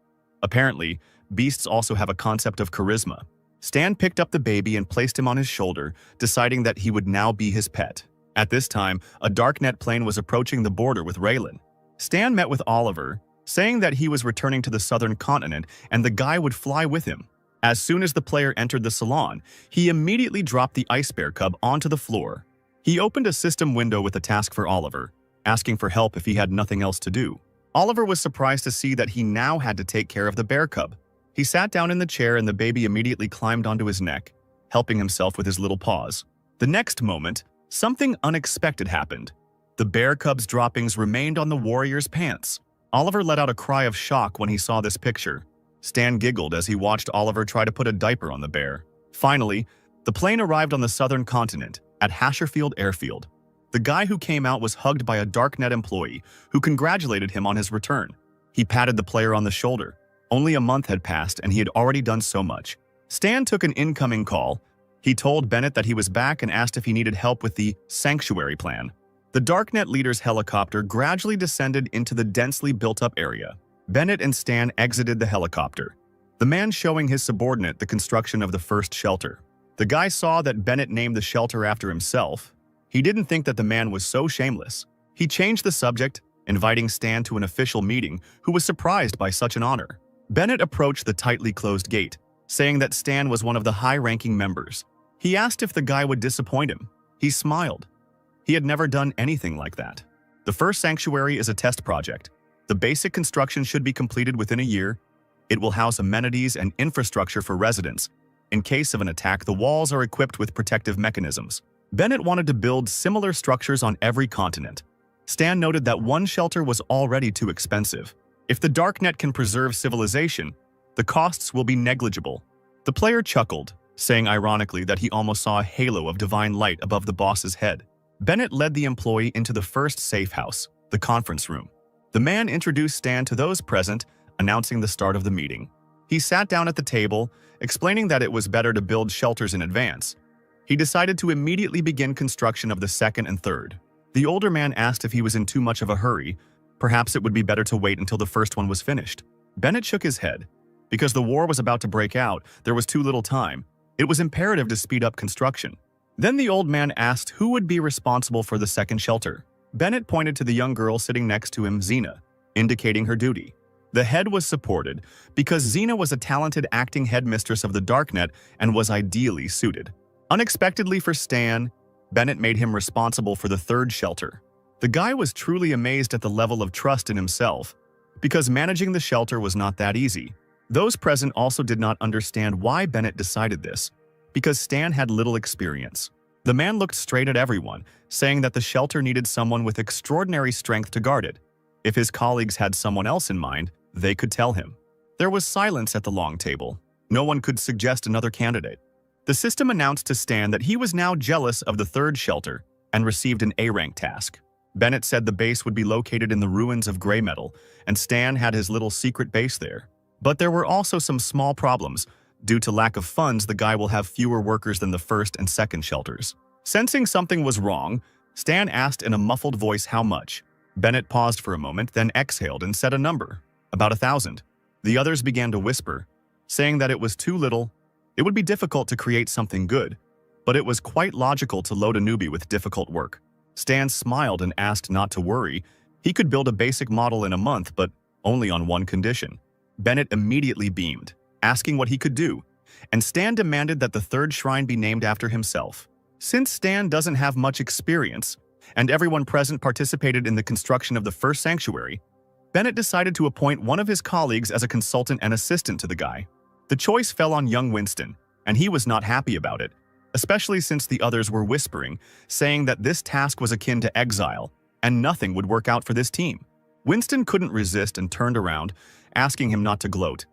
Apparently, beasts also have a concept of charisma. Stan picked up the baby and placed him on his shoulder, deciding that he would now be his pet. At this time, a Darknet plane was approaching the border with Raylan. Stan met with Oliver, saying that he was returning to the southern continent and the guy would fly with him. As soon as the player entered the salon, he immediately dropped the ice bear cub onto the floor. He opened a system window with a task for Oliver, asking for help if he had nothing else to do. Oliver was surprised to see that he now had to take care of the bear cub. He sat down in the chair and the baby immediately climbed onto his neck, helping himself with his little paws. The next moment, something unexpected happened. The bear cub's droppings remained on the warrior's pants. Oliver let out a cry of shock when he saw this picture. Stan giggled as he watched Oliver try to put a diaper on the bear. Finally, the plane arrived on the southern continent, at Hasherfield Airfield. The guy who came out was hugged by a Darknet employee who congratulated him on his return. He patted the player on the shoulder. Only a month had passed and he had already done so much. Stan took an incoming call. He told Bennett that he was back and asked if he needed help with the Sanctuary plan. The Darknet leader's helicopter gradually descended into the densely built-up area. Bennett and Stan exited the helicopter, the man showing his subordinate the construction of the first shelter. The guy saw that Bennett named the shelter after himself. He didn't think that the man was so shameless. He changed the subject, inviting Stan to an official meeting, who was surprised by such an honor. Bennett approached the tightly closed gate, saying that Stan was one of the high-ranking members. He asked if the guy would disappoint him. He smiled. He had never done anything like that. The first sanctuary is a test project. The basic construction should be completed within a year. It will house amenities and infrastructure for residents. In case of an attack, the walls are equipped with protective mechanisms. Bennett wanted to build similar structures on every continent. Stan noted that one shelter was already too expensive. If the Darknet can preserve civilization, the costs will be negligible. The player chuckled, saying ironically that he almost saw a halo of divine light above the boss's head. Bennett led the employee into the first safe house, the conference room. The man introduced Stan to those present, announcing the start of the meeting. He sat down at the table, explaining that it was better to build shelters in advance. He decided to immediately begin construction of the second and third. The older man asked if he was in too much of a hurry. Perhaps it would be better to wait until the first one was finished. Bennett shook his head. Because the war was about to break out, there was too little time. It was imperative to speed up construction. Then the old man asked who would be responsible for the second shelter. Bennett pointed to the young girl sitting next to him, Xena, indicating her duty. The head was supported because Xena was a talented acting headmistress of the Darknet and was ideally suited. Unexpectedly for Stan, Bennett made him responsible for the third shelter. The guy was truly amazed at the level of trust in himself, because managing the shelter was not that easy. Those present also did not understand why Bennett decided this, because Stan had little experience. The man looked straight at everyone, saying that the shelter needed someone with extraordinary strength to guard it. If his colleagues had someone else in mind, they could tell him. There was silence at the long table. No one could suggest another candidate. The system announced to Stan that he was now jealous of the third shelter and received an A-rank task. Bennett said the base would be located in the ruins of Grey Metal, and Stan had his little secret base there. But there were also some small problems. Due to lack of funds, the guy will have fewer workers than the first and second shelters. Sensing something was wrong, Stan asked in a muffled voice how much. Bennett paused for a moment, then exhaled and said a number, about 1,000. The others began to whisper, saying that it was too little. It would be difficult to create something good, but it was quite logical to load a newbie with difficult work. Stan smiled and asked not to worry. He could build a basic model in a month, but only on one condition. Bennett immediately beamed, asking what he could do, and Stan demanded that the third shrine be named after himself. Since Stan doesn't have much experience, and everyone present participated in the construction of the first sanctuary, Bennett decided to appoint one of his colleagues as a consultant and assistant to the guy. The choice fell on young Winston, and he was not happy about it, especially since the others were whispering, saying that this task was akin to exile, and nothing would work out for this team. Winston couldn't resist and turned around, asking him not to gloat,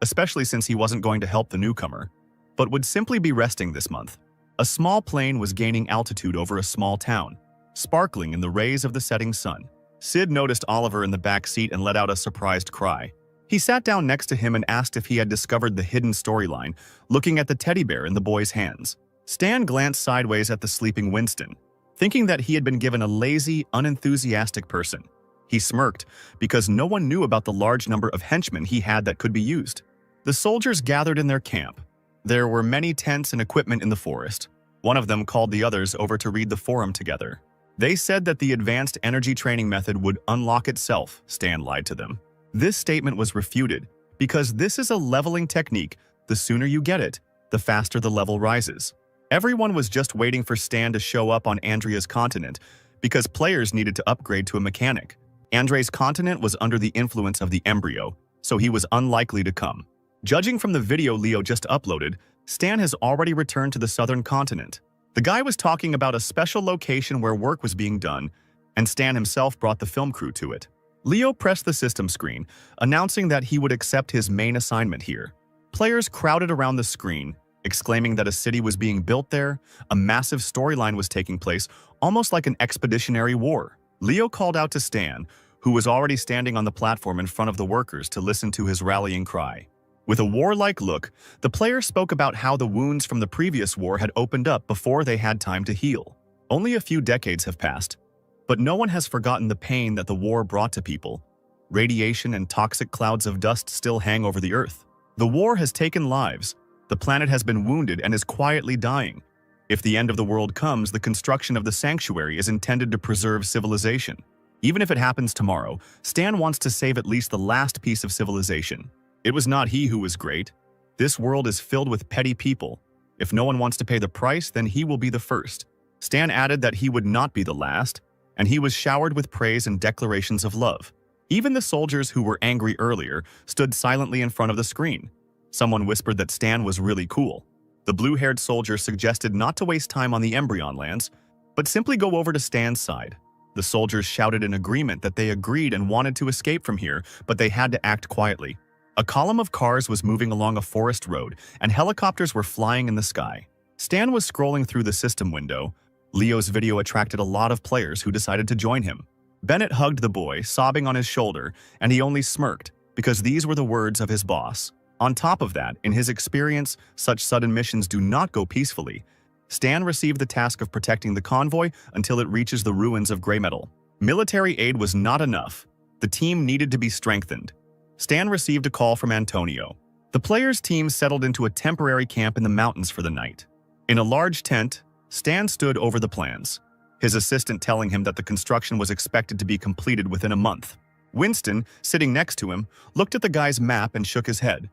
especially since he wasn't going to help the newcomer, but would simply be resting this month. A small plane was gaining altitude over a small town, sparkling in the rays of the setting sun. Sid noticed Oliver in the back seat and let out a surprised cry. He sat down next to him and asked if he had discovered the hidden storyline, looking at the teddy bear in the boy's hands. Stan glanced sideways at the sleeping Winston, thinking that he had been given a lazy, unenthusiastic person. He smirked because no one knew about the large number of henchmen he had that could be used. The soldiers gathered in their camp. There were many tents and equipment in the forest. One of them called the others over to read the forum together. They said that the advanced energy training method would unlock itself. Stan lied to them. This statement was refuted because this is a leveling technique. The sooner you get it, the faster the level rises. Everyone was just waiting for Stan to show up on Andrea's continent because players needed to upgrade to a mechanic. Andre's continent was under the influence of the embryo, so he was unlikely to come. Judging from the video Leo just uploaded, Stan has already returned to the southern continent. The guy was talking about a special location where work was being done, and Stan himself brought the film crew to it. Leo pressed the system screen, announcing that he would accept his main assignment here. Players crowded around the screen, exclaiming that a city was being built there, a massive storyline was taking place, almost like an expeditionary war. Leo called out to Stan, who was already standing on the platform in front of the workers, to listen to his rallying cry. With a warlike look, the player spoke about how the wounds from the previous war had opened up before they had time to heal. Only a few decades have passed, but no one has forgotten the pain that the war brought to people. Radiation and toxic clouds of dust still hang over the earth. The war has taken lives. The planet has been wounded and is quietly dying. If the end of the world comes, the construction of the sanctuary is intended to preserve civilization. Even if it happens tomorrow, Stan wants to save at least the last piece of civilization. It was not he who was great. This world is filled with petty people. If no one wants to pay the price, then he will be the first. Stan added that he would not be the last, and he was showered with praise and declarations of love. Even the soldiers who were angry earlier stood silently in front of the screen. Someone whispered that Stan was really cool. The blue-haired soldier suggested not to waste time on the Embryon lands, but simply go over to Stan's side. The soldiers shouted in agreement that they agreed and wanted to escape from here, but they had to act quietly. A column of cars was moving along a forest road, and helicopters were flying in the sky. Stan was scrolling through the system window. Leo's video attracted a lot of players who decided to join him. Bennett hugged the boy, sobbing on his shoulder, and he only smirked, because these were the words of his boss. On top of that, in his experience, such sudden missions do not go peacefully. Stan received the task of protecting the convoy until it reaches the ruins of Greymetal. Military aid was not enough. The team needed to be strengthened. Stan received a call from Antonio. The players' team settled into a temporary camp in the mountains for the night. In a large tent, Stan stood over the plans, his assistant telling him that the construction was expected to be completed within a month. Winston, sitting next to him, looked at the guy's map and shook his head.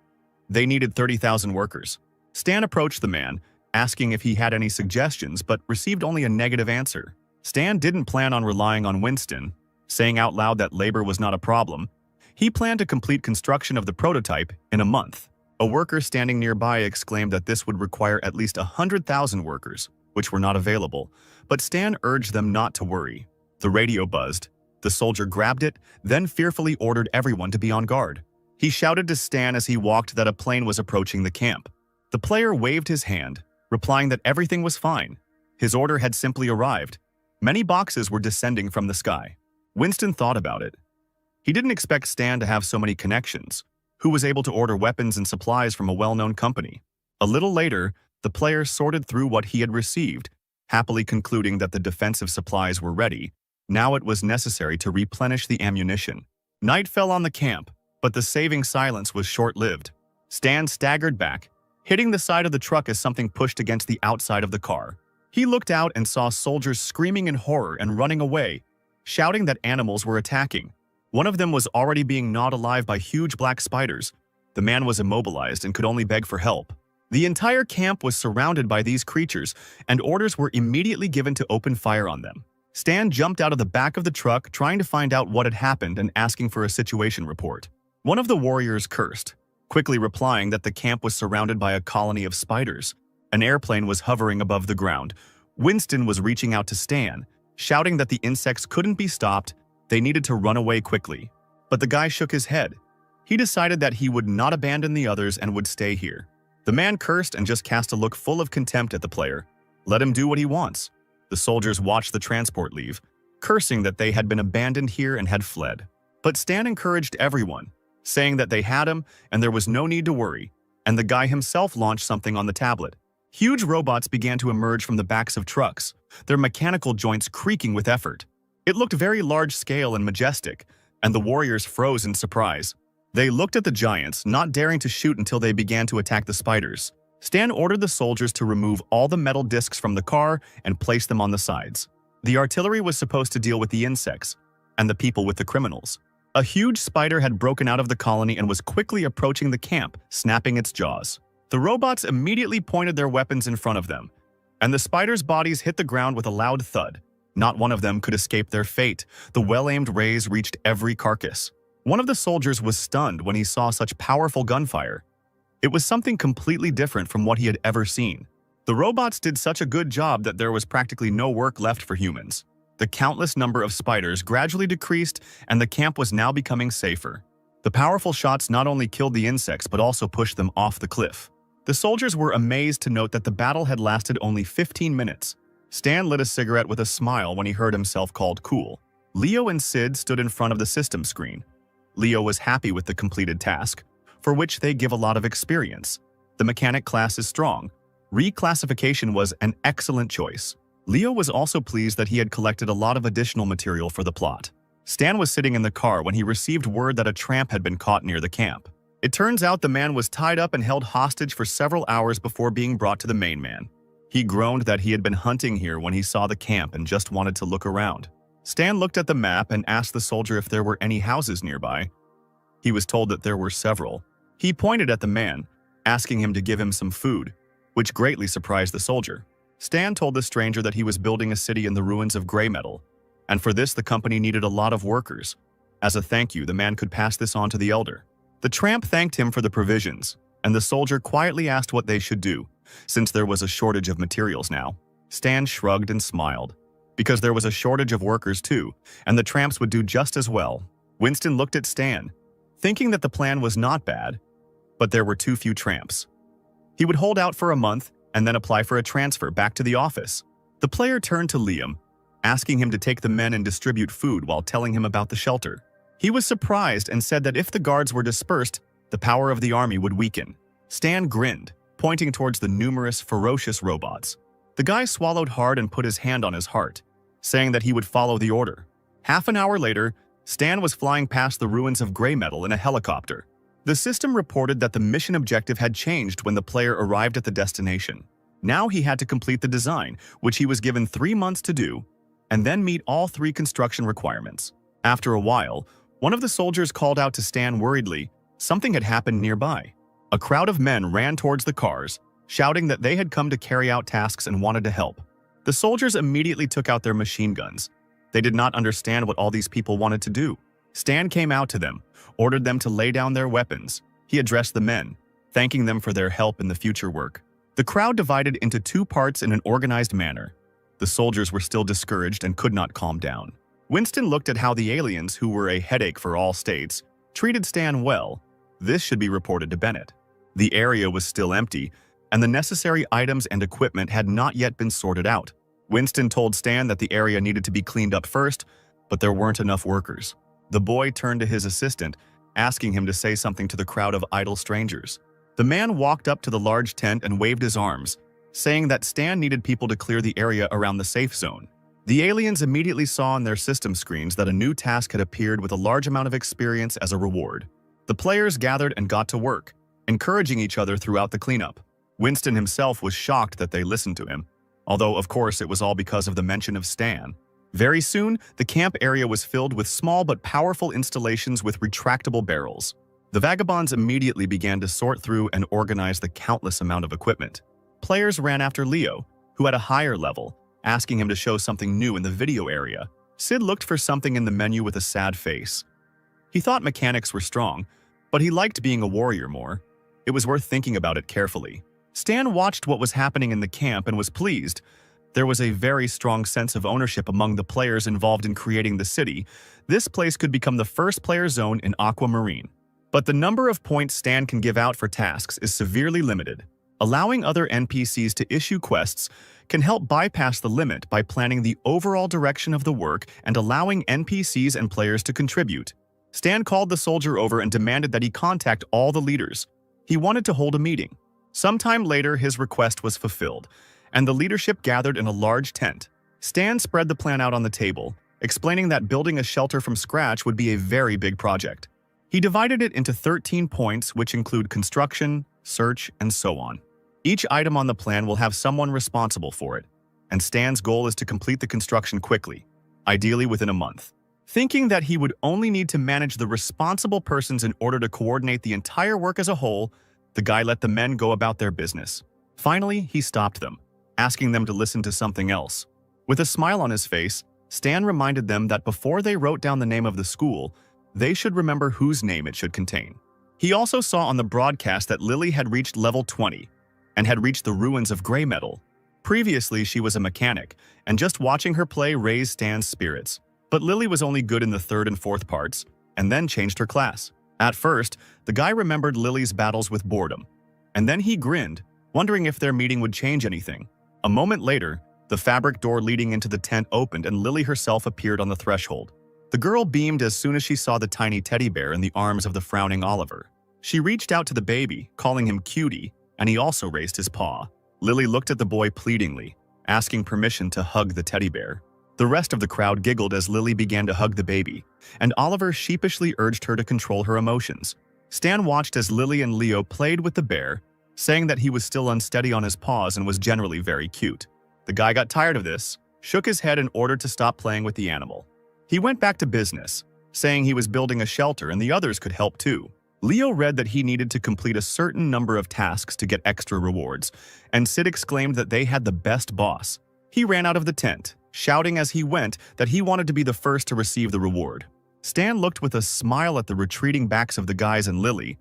They needed 30,000 workers. Stan approached the man, asking if he had any suggestions, but received only a negative answer. Stan didn't plan on relying on Winston, saying out loud that labor was not a problem. He planned to complete construction of the prototype in a month. A worker standing nearby exclaimed that this would require at least 100,000 workers, which were not available, but Stan urged them not to worry. The radio buzzed. The soldier grabbed it, then fearfully ordered everyone to be on guard. He shouted to Stan as he walked that a plane was approaching the camp. The player waved his hand, replying that everything was fine. His order had simply arrived. Many boxes were descending from the sky. Winston thought about it. He didn't expect Stan to have so many connections. who was able to order weapons and supplies from a well-known company. A little later, the player sorted through what he had received, happily concluding that the defensive supplies were ready. Now it was necessary to replenish the ammunition. Night fell on the camp, but the saving silence was short-lived. Stan staggered back, hitting the side of the truck as something pushed against the outside of the car. He looked out and saw soldiers screaming in horror and running away, shouting that animals were attacking. One of them was already being gnawed alive by huge black spiders. The man was immobilized and could only beg for help. The entire camp was surrounded by these creatures, and orders were immediately given to open fire on them. Stan jumped out of the back of the truck, trying to find out what had happened and asking for a situation report. One of the warriors cursed, quickly replying that the camp was surrounded by a colony of spiders. An airplane was hovering above the ground. Winston was reaching out to Stan, shouting that the insects couldn't be stopped, they needed to run away quickly. But the guy shook his head. He decided that he would not abandon the others and would stay here. The man cursed and just cast a look full of contempt at the player. Let him do what he wants. The soldiers watched the transport leave, cursing that they had been abandoned here and had fled. But Stan encouraged everyone, saying that they had him and there was no need to worry, and the guy himself launched something on the tablet. Huge robots began to emerge from the backs of trucks, their mechanical joints creaking with effort. It looked very large-scale and majestic, and the warriors froze in surprise. They looked at the giants, not daring to shoot until they began to attack the spiders. Stan ordered the soldiers to remove all the metal discs from the car and place them on the sides. The artillery was supposed to deal with the insects, and the people with the criminals. A huge spider had broken out of the colony and was quickly approaching the camp, snapping its jaws. The robots immediately pointed their weapons in front of them, and the spiders' bodies hit the ground with a loud thud. Not one of them could escape their fate. The well-aimed rays reached every carcass. One of the soldiers was stunned when he saw such powerful gunfire. It was something completely different from what he had ever seen. The robots did such a good job that there was practically no work left for humans. The countless number of spiders gradually decreased, and the camp was now becoming safer. The powerful shots not only killed the insects but also pushed them off the cliff. The soldiers were amazed to note that the battle had lasted only 15 minutes. Stan lit a cigarette with a smile when he heard himself called cool. Leo and Sid stood in front of the system screen. Leo was happy with the completed task, for which they give a lot of experience. The mechanic class is strong. Reclassification was an excellent choice. Leo was also pleased that he had collected a lot of additional material for the plot. Stan was sitting in the car when he received word that a tramp had been caught near the camp. It turns out the man was tied up and held hostage for several hours before being brought to the main man. He groaned that he had been hunting here when he saw the camp and just wanted to look around. Stan looked at the map and asked the soldier if there were any houses nearby. He was told that there were several. He pointed at the man, asking him to give him some food, which greatly surprised the soldier. Stan told the stranger that he was building a city in the ruins of gray metal, and for this the company needed a lot of workers. As a thank you, the man could pass this on to the elder. The tramp thanked him for the provisions, and the soldier quietly asked what they should do, since there was a shortage of materials now. Stan shrugged and smiled, because there was a shortage of workers too, and the tramps would do just as well. Winston looked at Stan, thinking that the plan was not bad, but there were too few tramps. He would hold out for a month and then apply for a transfer back to the office. The player turned to Liam, asking him to take the men and distribute food while telling him about the shelter. He was surprised and said that if the guards were dispersed, the power of the army would weaken. Stan grinned, pointing towards the numerous, ferocious robots. The guy swallowed hard and put his hand on his heart, saying that he would follow the order. Half an hour later, Stan was flying past the ruins of gray metal in a helicopter. The system reported that the mission objective had changed when the player arrived at the destination. Now he had to complete the design, which he was given 3 months to do, and then meet all 3 construction requirements. After a while, one of the soldiers called out to Stan worriedly. Something had happened nearby. A crowd of men ran towards the cars, shouting that they had come to carry out tasks and wanted to help. The soldiers immediately took out their machine guns. They did not understand what all these people wanted to do. Stan came out to them, ordered them to lay down their weapons. He addressed the men, thanking them for their help in the future work. The crowd divided into 2 parts in an organized manner. The soldiers were still discouraged and could not calm down. Winston looked at how the aliens, who were a headache for all states, treated Stan well. This should be reported to Bennett. The area was still empty, and the necessary items and equipment had not yet been sorted out. Winston told Stan that the area needed to be cleaned up first, but there weren't enough workers. The boy turned to his assistant, asking him to say something to the crowd of idle strangers. The man walked up to the large tent and waved his arms, saying that Stan needed people to clear the area around the safe zone. The aliens immediately saw on their system screens that a new task had appeared with a large amount of experience as a reward. The players gathered and got to work, encouraging each other throughout the cleanup. Winston himself was shocked that they listened to him, although of course it was all because of the mention of Stan. Very soon, the camp area was filled with small but powerful installations with retractable barrels. The vagabonds immediately began to sort through and organize the countless amount of equipment. Players ran after Leo, who had a higher level, asking him to show something new in the video area. Sid looked for something in the menu with a sad face. He thought mechanics were strong, but he liked being a warrior more. It was worth thinking about it carefully. Stan watched what was happening in the camp and was pleased. There was a very strong sense of ownership among the players involved in creating the city. This place could become the first player zone in Aquamarine. But the number of points Stan can give out for tasks is severely limited. Allowing other NPCs to issue quests can help bypass the limit by planning the overall direction of the work and allowing NPCs and players to contribute. Stan called the soldier over and demanded that he contact all the leaders. He wanted to hold a meeting. Sometime later, his request was fulfilled, and the leadership gathered in a large tent. Stan spread the plan out on the table, explaining that building a shelter from scratch would be a very big project. He divided it into 13 points, which include construction, search, and so on. Each item on the plan will have someone responsible for it, and Stan's goal is to complete the construction quickly, ideally within a month. Thinking that he would only need to manage the responsible persons in order to coordinate the entire work as a whole, the guy let the men go about their business. Finally, he stopped them, asking them to listen to something else. With a smile on his face, Stan reminded them that before they wrote down the name of the school, they should remember whose name it should contain. He also saw on the broadcast that Lily had reached level 20 and had reached the ruins of Grey Metal. Previously, she was a mechanic, and just watching her play raised Stan's spirits. But Lily was only good in the third and fourth parts, and then changed her class. At first, the guy remembered Lily's battles with boredom, and then he grinned, wondering if their meeting would change anything. A moment later, the fabric door leading into the tent opened and Lily herself appeared on the threshold. The girl beamed as soon as she saw the tiny teddy bear in the arms of the frowning Oliver. She reached out to the baby, calling him cutie, and he also raised his paw. Lily looked at the boy pleadingly, asking permission to hug the teddy bear. The rest of the crowd giggled as Lily began to hug the baby, and Oliver sheepishly urged her to control her emotions. Stan watched as Lily and Leo played with the bear, saying that he was still unsteady on his paws and was generally very cute. The guy got tired of this, shook his head in order to stop playing with the animal. He went back to business, saying he was building a shelter and the others could help too. Leo read that he needed to complete a certain number of tasks to get extra rewards, and Sid exclaimed that they had the best boss. He ran out of the tent, shouting as he went that he wanted to be the first to receive the reward. Stan looked with a smile at the retreating backs of the guys and Lily.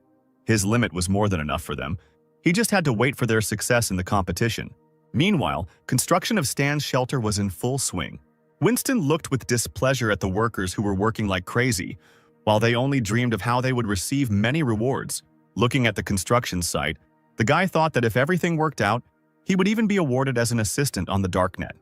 His limit was more than enough for them. He just had to wait for their success in the competition. Meanwhile, construction of Stan's shelter was in full swing. Winston looked with displeasure at the workers who were working like crazy, while they only dreamed of how they would receive many rewards. Looking at the construction site, the guy thought that if everything worked out, he would even be awarded as an assistant on the darknet.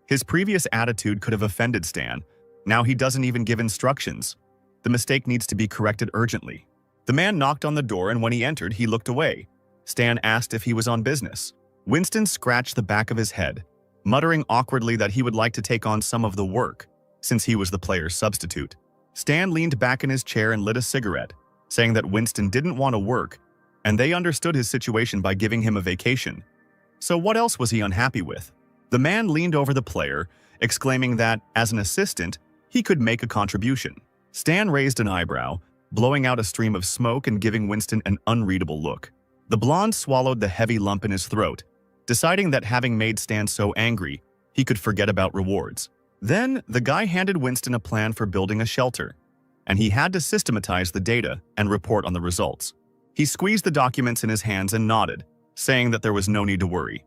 His previous attitude could have offended Stan. Now he doesn't even give instructions. The mistake needs to be corrected urgently. The man knocked on the door, and when he entered, he looked away. Stan asked if he was on business. Winston scratched the back of his head, muttering awkwardly that he would like to take on some of the work, since he was the player's substitute. Stan leaned back in his chair and lit a cigarette, saying that Winston didn't want to work, and they understood his situation by giving him a vacation. So what else was he unhappy with? The man leaned over the player, exclaiming that, as an assistant, he could make a contribution. Stan raised an eyebrow, blowing out a stream of smoke and giving Winston an unreadable look. The blonde swallowed the heavy lump in his throat, deciding that having made Stan so angry, he could forget about rewards. Then, the guy handed Winston a plan for building a shelter, and he had to systematize the data and report on the results. He squeezed the documents in his hands and nodded, saying that there was no need to worry.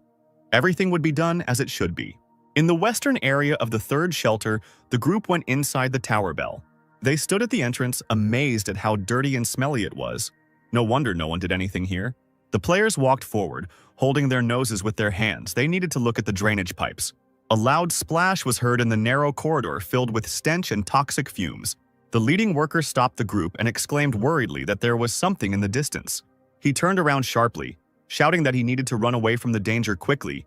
Everything would be done as it should be. In the western area of the third shelter, the group went inside the tower bell. They stood at the entrance, amazed at how dirty and smelly it was. No wonder no one did anything here. The players walked forward, holding their noses with their hands. They needed to look at the drainage pipes. A loud splash was heard in the narrow corridor filled with stench and toxic fumes. The leading worker stopped the group and exclaimed worriedly that there was something in the distance. He turned around sharply, shouting that he needed to run away from the danger quickly,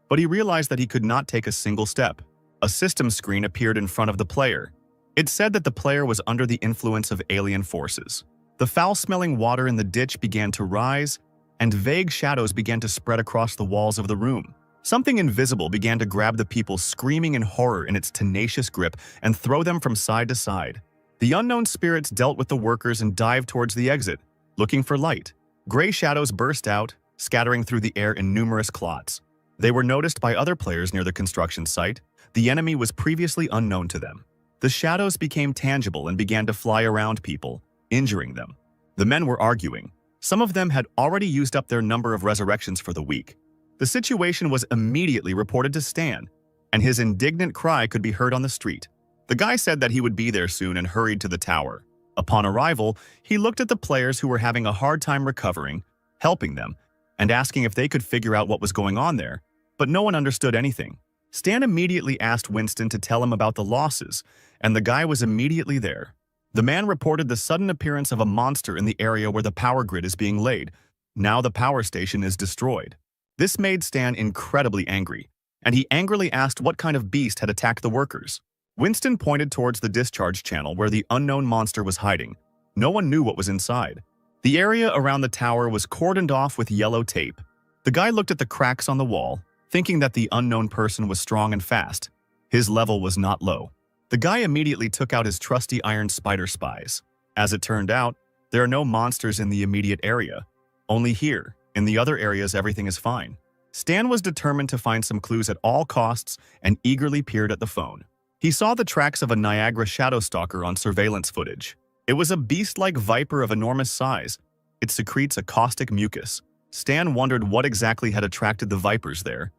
but he realized that he could not take a single step. A system screen appeared in front of the player. It said that the player was under the influence of alien forces. The foul-smelling water in the ditch began to rise, and vague shadows began to spread across the walls of the room. Something invisible began to grab the people screaming in horror in its tenacious grip and throw them from side to side. The unknown spirits dealt with the workers and dived towards the exit, looking for light. Gray shadows burst out, scattering through the air in numerous clots. They were noticed by other players near the construction site. The enemy was previously unknown to them. The shadows became tangible and began to fly around people, injuring them. The men were arguing. Some of them had already used up their number of resurrections for the week. The situation was immediately reported to Stan, and his indignant cry could be heard on the street. The guy said that he would be there soon and hurried to the tower. Upon arrival, he looked at the players who were having a hard time recovering, helping them, and asking if they could figure out what was going on there, but no one understood anything. Stan immediately asked Winston to tell him about the losses, and the guy was immediately there. The man reported the sudden appearance of a monster in the area where the power grid is being laid. Now the power station is destroyed. This made Stan incredibly angry, and he angrily asked what kind of beast had attacked the workers. Winston pointed towards the discharge channel where the unknown monster was hiding. No one knew what was inside. The area around the tower was cordoned off with yellow tape. The guy looked at the cracks on the wall, thinking that the unknown person was strong and fast. His level was not low. The guy immediately took out his trusty iron spider spies. As it turned out, there are no monsters in the immediate area. Only here. In the other areas, everything is fine. Stan was determined to find some clues at all costs and eagerly peered at the phone. He saw the tracks of a Niagara shadow stalker on surveillance footage. It was a beast-like viper of enormous size. It secretes a caustic mucus. Stan wondered what exactly had attracted the vipers there.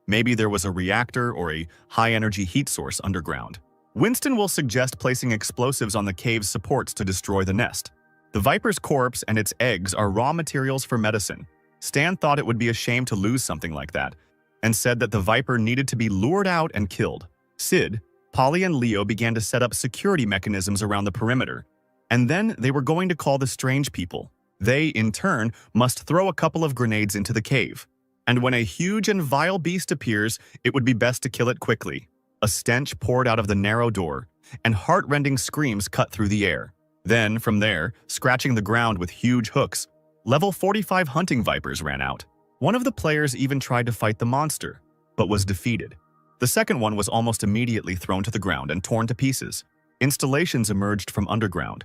Maybe there was a reactor or a high-energy heat source underground. Winston will suggest placing explosives on the cave's supports to destroy the nest. The viper's corpse and its eggs are raw materials for medicine. Stan thought it would be a shame to lose something like that, and said that the viper needed to be lured out and killed. Sid, Polly and Leo began to set up security mechanisms around the perimeter, and then they were going to call the strange people. They, in turn, must throw a couple of grenades into the cave. And when a huge and vile beast appears, it would be best to kill it quickly. A stench poured out of the narrow door, and heart-rending screams cut through the air. Then, from there, scratching the ground with huge hooks, level 45 hunting vipers ran out. One of the players even tried to fight the monster, but was defeated. The second one was almost immediately thrown to the ground and torn to pieces. Installations emerged from underground.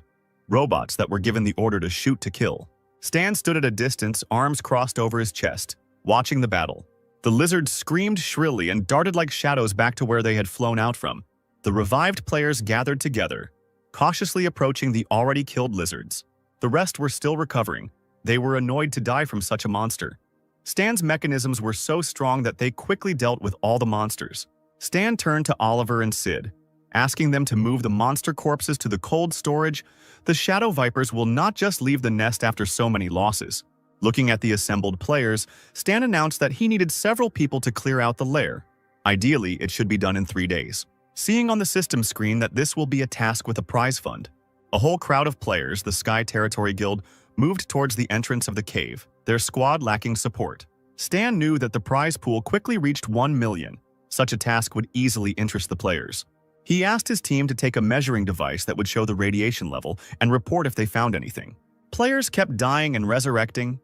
Robots that were given the order to shoot to kill. Stan stood at a distance, arms crossed over his chest, watching the battle. The lizards screamed shrilly and darted like shadows back to where they had flown out from. The revived players gathered together, cautiously approaching the already killed lizards. The rest were still recovering. They were annoyed to die from such a monster. Stan's mechanisms were so strong that they quickly dealt with all the monsters. Stan turned to Oliver and Sid, asking them to move the monster corpses to the cold storage. The shadow vipers will not just leave the nest after so many losses. Looking at the assembled players, Stan announced that he needed several people to clear out the lair. Ideally, it should be done in 3 days. Seeing on the system screen that this will be a task with a prize fund. A whole crowd of players, the Sky Territory Guild, moved towards the entrance of the cave, their squad lacking support. Stan knew that the prize pool quickly reached 1 million. Such a task would easily interest the players. He asked his team to take a measuring device that would show the radiation level and report if they found anything. Players kept dying and resurrecting.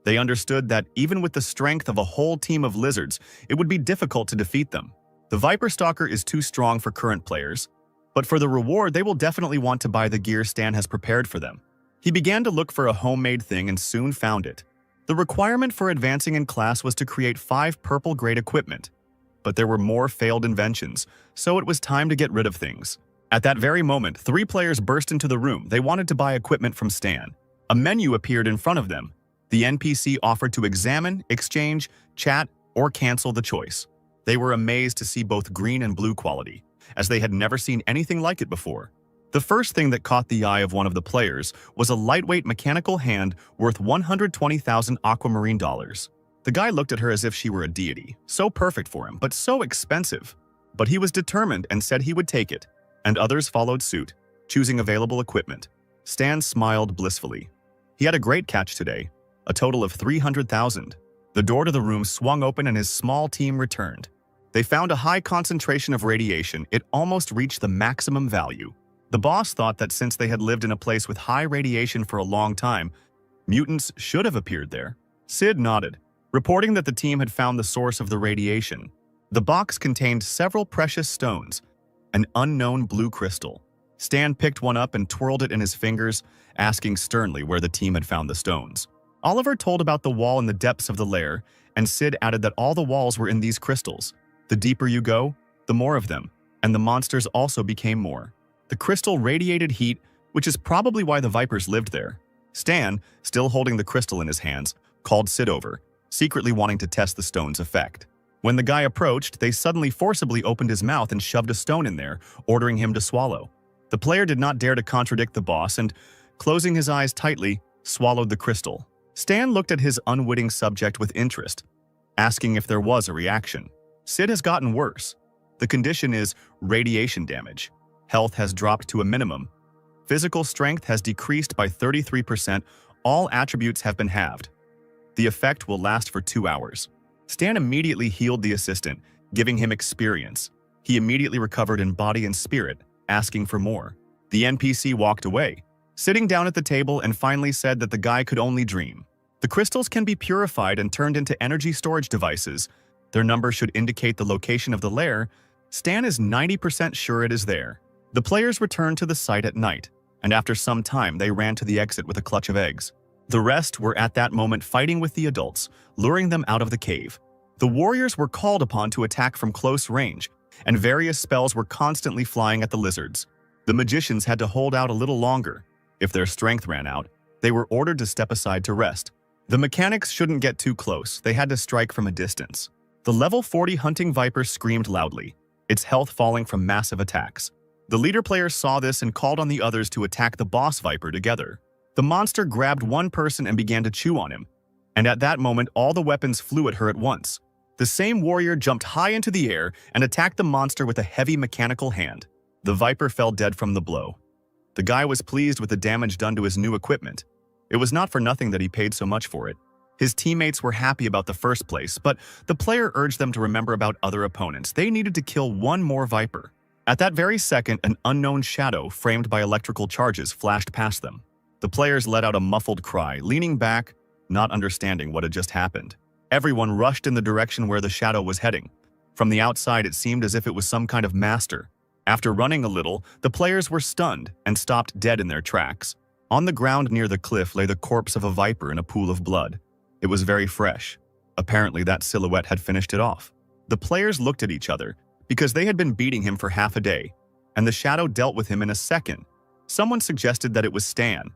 They understood that even with the strength of a whole team of lizards, it would be difficult to defeat them. The Viper Stalker is too strong for current players, but for the reward they will definitely want to buy the gear Stan has prepared for them. He began to look for a homemade thing and soon found it. The requirement for advancing in class was to create 5 purple-grade equipment, but there were more failed inventions, so it was time to get rid of things. At that very moment, 3 players burst into the room. They wanted to buy equipment from Stan. A menu appeared in front of them. The NPC offered to examine, exchange, chat, or cancel the choice. They were amazed to see both green and blue quality, as they had never seen anything like it before. The first thing that caught the eye of one of the players was a lightweight mechanical hand worth 120,000 aquamarine dollars. The guy looked at her as if she were a deity, so perfect for him, but so expensive. But he was determined and said he would take it, and others followed suit. choosing available equipment. Stan smiled blissfully. He had a great catch today, a total of 300,000. The door to the room swung open and his small team returned. They found a high concentration of radiation. It almost reached the maximum value. The boss thought that since they had lived in a place with high radiation for a long time, mutants should have appeared there. Sid nodded, reporting that the team had found the source of the radiation. The box contained several precious stones, an unknown blue crystal. Stan picked one up and twirled it in his fingers, asking sternly where the team had found the stones. Oliver told about the wall in the depths of the lair, and Sid added that all the walls were in these crystals. The deeper you go, the more of them, and the monsters also became more. The crystal radiated heat, which is probably why the vipers lived there. Stan, still holding the crystal in his hands, called Sid over, secretly wanting to test the stone's effect. When the guy approached, they suddenly forcibly opened his mouth and shoved a stone in there, ordering him to swallow. The player did not dare to contradict the boss and, closing his eyes tightly, swallowed the crystal. Stan looked at his unwitting subject with interest, asking if there was a reaction. Sid has gotten worse. The condition is radiation damage. Health has dropped to a minimum. Physical strength has decreased by 33%. All attributes have been halved. The effect will last for 2 hours. Stan immediately healed the assistant, giving him experience. He immediately recovered in body and spirit, asking for more. The NPC walked away, sitting down at the table, and finally said that the guy could only dream. The crystals can be purified and turned into energy storage devices. Their number should indicate the location of the lair. Stan is 90% sure it is there. The players returned to the site at night, and after some time they ran to the exit with a clutch of eggs. The rest were at that moment fighting with the adults, luring them out of the cave. The warriors were called upon to attack from close range, and various spells were constantly flying at the lizards. The magicians had to hold out a little longer. If their strength ran out, they were ordered to step aside to rest. The mechanics shouldn't get too close. They had to strike from a distance. The level 40 hunting viper screamed loudly, its health falling from massive attacks. The leader player saw this and called on the others to attack the boss viper together. The monster grabbed one person and began to chew on him, and at that moment all the weapons flew at her at once. The same warrior jumped high into the air and attacked the monster with a heavy mechanical hand. The viper fell dead from the blow. The guy was pleased with the damage done to his new equipment. It was not for nothing that he paid so much for it. His teammates were happy about the first place, but the player urged them to remember about other opponents. They needed to kill one more viper. At that very second, an unknown shadow framed by electrical charges flashed past them. The players let out a muffled cry, leaning back, not understanding what had just happened. Everyone rushed in the direction where the shadow was heading. From the outside, it seemed as if it was some kind of master. After running a little, the players were stunned and stopped dead in their tracks. On the ground near the cliff lay the corpse of a viper in a pool of blood. It was very fresh. Apparently, that silhouette had finished it off. The players looked at each other, because they had been beating him for half a day, and the shadow dealt with him in a second. Someone suggested that it was Stan,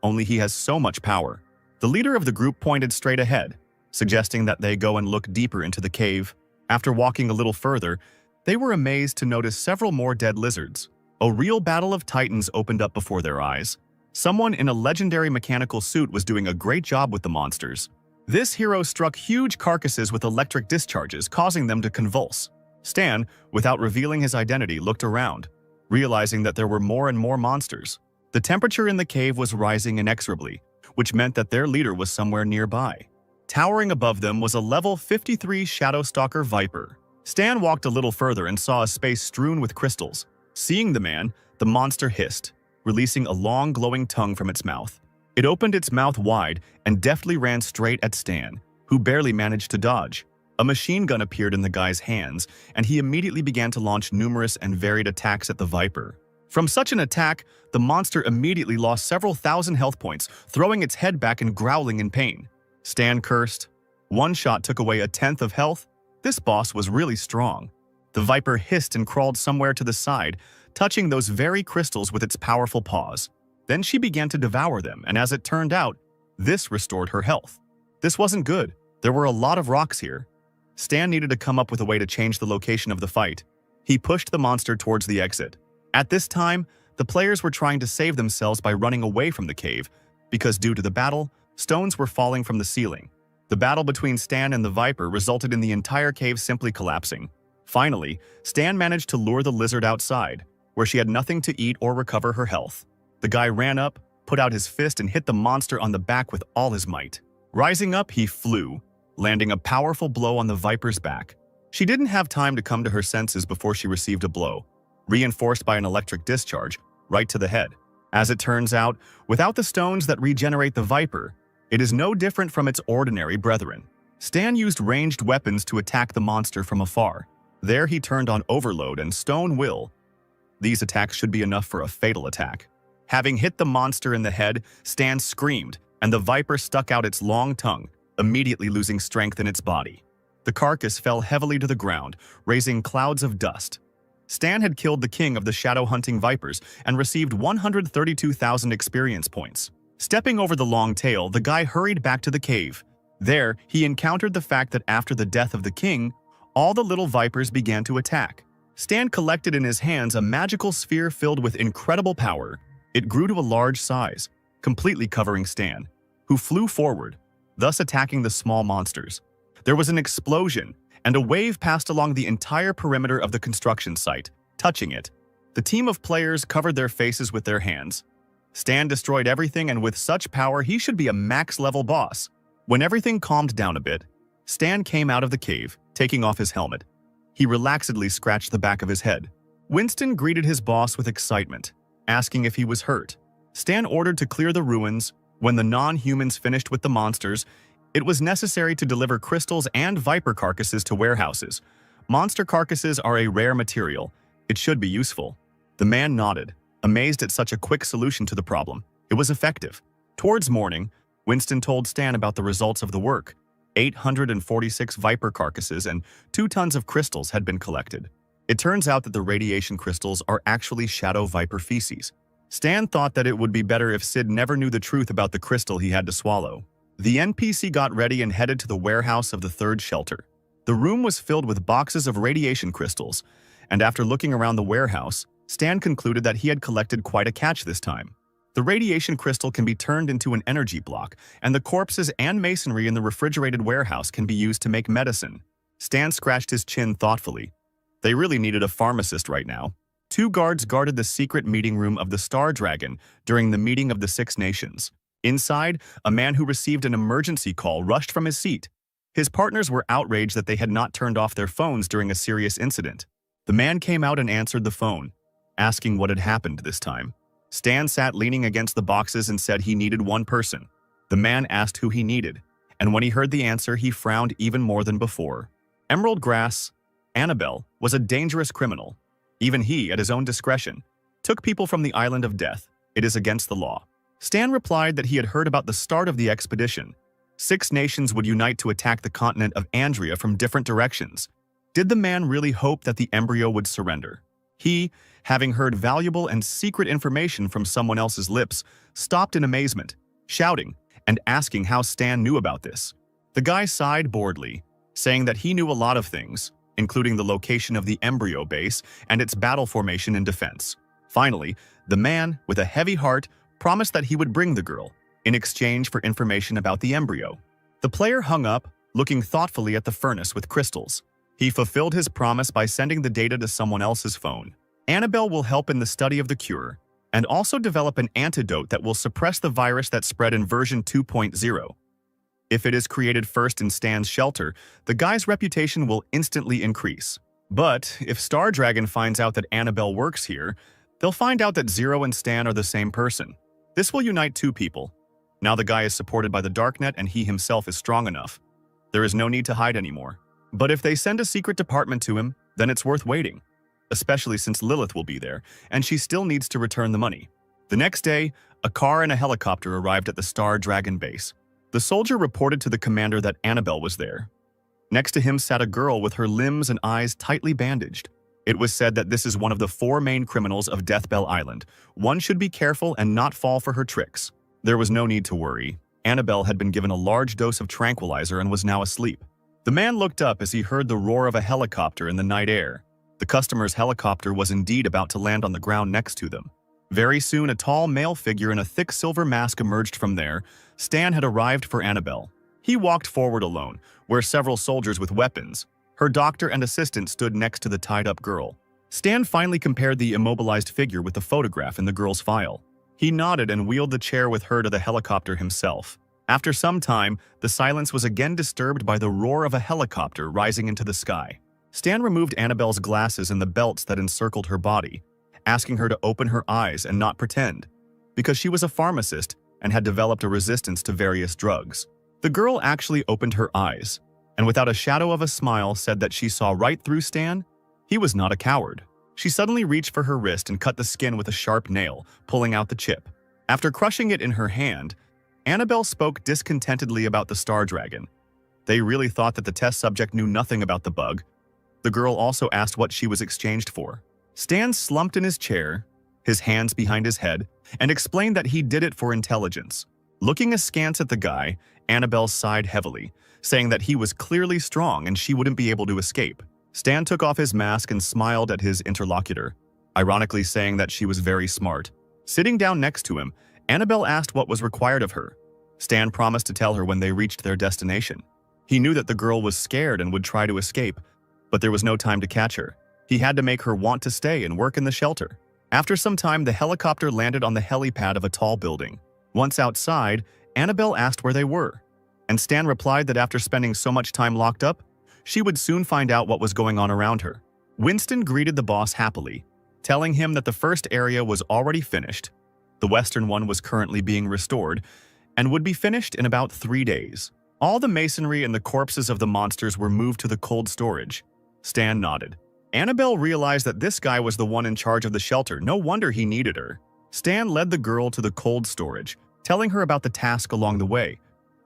only he has so much power. The leader of the group pointed straight ahead, suggesting that they go and look deeper into the cave. After walking a little further, they were amazed to notice several more dead lizards. A real battle of titans opened up before their eyes. Someone in a legendary mechanical suit was doing a great job with the monsters. This hero struck huge carcasses with electric discharges, causing them to convulse. Stan, without revealing his identity, looked around, realizing that there were more and more monsters. The temperature in the cave was rising inexorably, which meant that their leader was somewhere nearby. Towering above them was a level 53 Shadowstalker Viper. Stan walked a little further and saw a space strewn with crystals. Seeing the man, the monster hissed, releasing a long glowing tongue from its mouth. It opened its mouth wide and deftly ran straight at Stan, who barely managed to dodge. A machine gun appeared in the guy's hands, and he immediately began to launch numerous and varied attacks at the Viper. From such an attack, the monster immediately lost several thousand health points, throwing its head back and growling in pain. Stan cursed. One shot took away 1/10 of health. This boss was really strong. The Viper hissed and crawled somewhere to the side, touching those very crystals with its powerful paws. Then she began to devour them, and as it turned out, this restored her health. This wasn't good. There were a lot of rocks here. Stan needed to come up with a way to change the location of the fight. He pushed the monster towards the exit. At this time, the players were trying to save themselves by running away from the cave, because due to the battle, stones were falling from the ceiling. The battle between Stan and the Viper resulted in the entire cave simply collapsing. Finally, Stan managed to lure the lizard outside. where she had nothing to eat or recover her health. The guy ran up, put out his fist and hit the monster on the back with all his might. Rising up, he flew, landing a powerful blow on the viper's back. She didn't have time to come to her senses before she received a blow, reinforced by an electric discharge, right to the head. As it turns out, without the stones that regenerate the viper, it is no different from its ordinary brethren. Stan used ranged weapons to attack the monster from afar. There he turned on Overload and Stone Will. These attacks should be enough for a fatal attack. Having hit the monster in the head, Stan screamed, and the viper stuck out its long tongue, immediately losing strength in its body. The carcass fell heavily to the ground, raising clouds of dust. Stan had killed the king of the shadow-hunting vipers and received 132,000 experience points. Stepping over the long tail, the guy hurried back to the cave. There, he encountered the fact that after the death of the king, all the little vipers began to attack. Stan collected in his hands a magical sphere filled with incredible power. It grew to a large size, completely covering Stan, who flew forward, thus attacking the small monsters. There was an explosion, and a wave passed along the entire perimeter of the construction site, touching it. The team of players covered their faces with their hands. Stan destroyed everything, and with such power, he should be a max-level boss. When everything calmed down a bit, Stan came out of the cave, taking off his helmet. He relaxedly scratched the back of his head. Winston greeted his boss with excitement, asking if he was hurt. Stan ordered to clear the ruins. When the non-humans finished with the monsters, it was necessary to deliver crystals and viper carcasses to warehouses. Monster carcasses are a rare material. It should be useful. The man nodded, amazed at such a quick solution to the problem. It was effective. Towards morning, Winston told Stan about the results of the work. 846 viper carcasses and 2 tons of crystals had been collected. It turns out that the radiation crystals are actually shadow viper feces. Stan thought that it would be better if Sid never knew the truth about the crystal he had to swallow. The NPC got ready and headed to the warehouse of the third shelter. The room was filled with boxes of radiation crystals, and after looking around the warehouse, Stan concluded that he had collected quite a catch this time. The radiation crystal can be turned into an energy block, and the corpses and masonry in the refrigerated warehouse can be used to make medicine. Stan scratched his chin thoughtfully. They really needed a pharmacist right now. 2 guards guarded the secret meeting room of the Star Dragon during the meeting of the 6 nations. Inside, a man who received an emergency call rushed from his seat. His partners were outraged that they had not turned off their phones during a serious incident. The man came out and answered the phone, asking what had happened this time. Stan sat leaning against the boxes and said he needed one person. The man asked who he needed, and when he heard the answer, he frowned even more than before. Emerald Grass, Annabelle, was a dangerous criminal. Even he, at his own discretion, took people from the island of death. It is against the law. Stan replied that he had heard about the start of the expedition. 6 nations would unite to attack the continent of Andria from different directions. Did the man really hope that the embryo would surrender? He, having heard valuable and secret information from someone else's lips, stopped in amazement, shouting and asking how Stan knew about this. The guy sighed boredly, saying that he knew a lot of things, including the location of the embryo base and its battle formation and defense. Finally, the man, with a heavy heart, promised that he would bring the girl, in exchange for information about the embryo. The player hung up, looking thoughtfully at the furnace with crystals. He fulfilled his promise by sending the data to someone else's phone. Annabelle will help in the study of the cure, and also develop an antidote that will suppress the virus that spread in version 2.0. If it is created first in Stan's shelter, the guy's reputation will instantly increase. But if Star Dragon finds out that Annabelle works here, they'll find out that Zero and Stan are the same person. This will unite 2 people. Now the guy is supported by the Darknet and he himself is strong enough. There is no need to hide anymore. But if they send a secret department to him, then it's worth waiting. Especially since Lilith will be there, and she still needs to return the money. The next day, a car and a helicopter arrived at the Star Dragon base. The soldier reported to the commander that Annabelle was there. Next to him sat a girl with her limbs and eyes tightly bandaged. It was said that this is one of the 4 main criminals of Deathbell Island. One should be careful and not fall for her tricks. There was no need to worry. Annabelle had been given a large dose of tranquilizer and was now asleep. The man looked up as he heard the roar of a helicopter in the night air. The customer's helicopter was indeed about to land on the ground next to them. Very soon, a tall male figure in a thick silver mask emerged from there. Stan had arrived for Annabelle. He walked forward alone, where several soldiers with weapons, her doctor and assistant stood next to the tied-up girl. Stan finally compared the immobilized figure with the photograph in the girl's file. He nodded and wheeled the chair with her to the helicopter himself. After some time, the silence was again disturbed by the roar of a helicopter rising into the sky. Stan removed Annabelle's glasses and the belts that encircled her body, asking her to open her eyes and not pretend, because she was a pharmacist and had developed a resistance to various drugs. The girl actually opened her eyes, and without a shadow of a smile said that she saw right through Stan. He was not a coward. She suddenly reached for her wrist and cut the skin with a sharp nail, pulling out the chip. After crushing it in her hand, Annabelle spoke discontentedly about the star dragon. They really thought that the test subject knew nothing about the bug. The girl also asked what she was exchanged for. Stan slumped in his chair, his hands behind his head, and explained that he did it for intelligence. Looking askance at the guy, Annabelle sighed heavily, saying that he was clearly strong and she wouldn't be able to escape. Stan took off his mask and smiled at his interlocutor, ironically saying that she was very smart. Sitting down next to him, Annabelle asked what was required of her. Stan promised to tell her when they reached their destination. He knew that the girl was scared and would try to escape, but there was no time to catch her. He had to make her want to stay and work in the shelter. After some time, the helicopter landed on the helipad of a tall building. Once outside, Annabelle asked where they were, and Stan replied that after spending so much time locked up, she would soon find out what was going on around her. Winston greeted the boss happily, telling him that the first area was already finished. The western one was currently being restored and would be finished in about 3 days. All the masonry and the corpses of the monsters were moved to the cold storage. Stan nodded. Annabelle realized that this guy was the one in charge of the shelter. No wonder he needed her. Stan led the girl to the cold storage, telling her about the task along the way,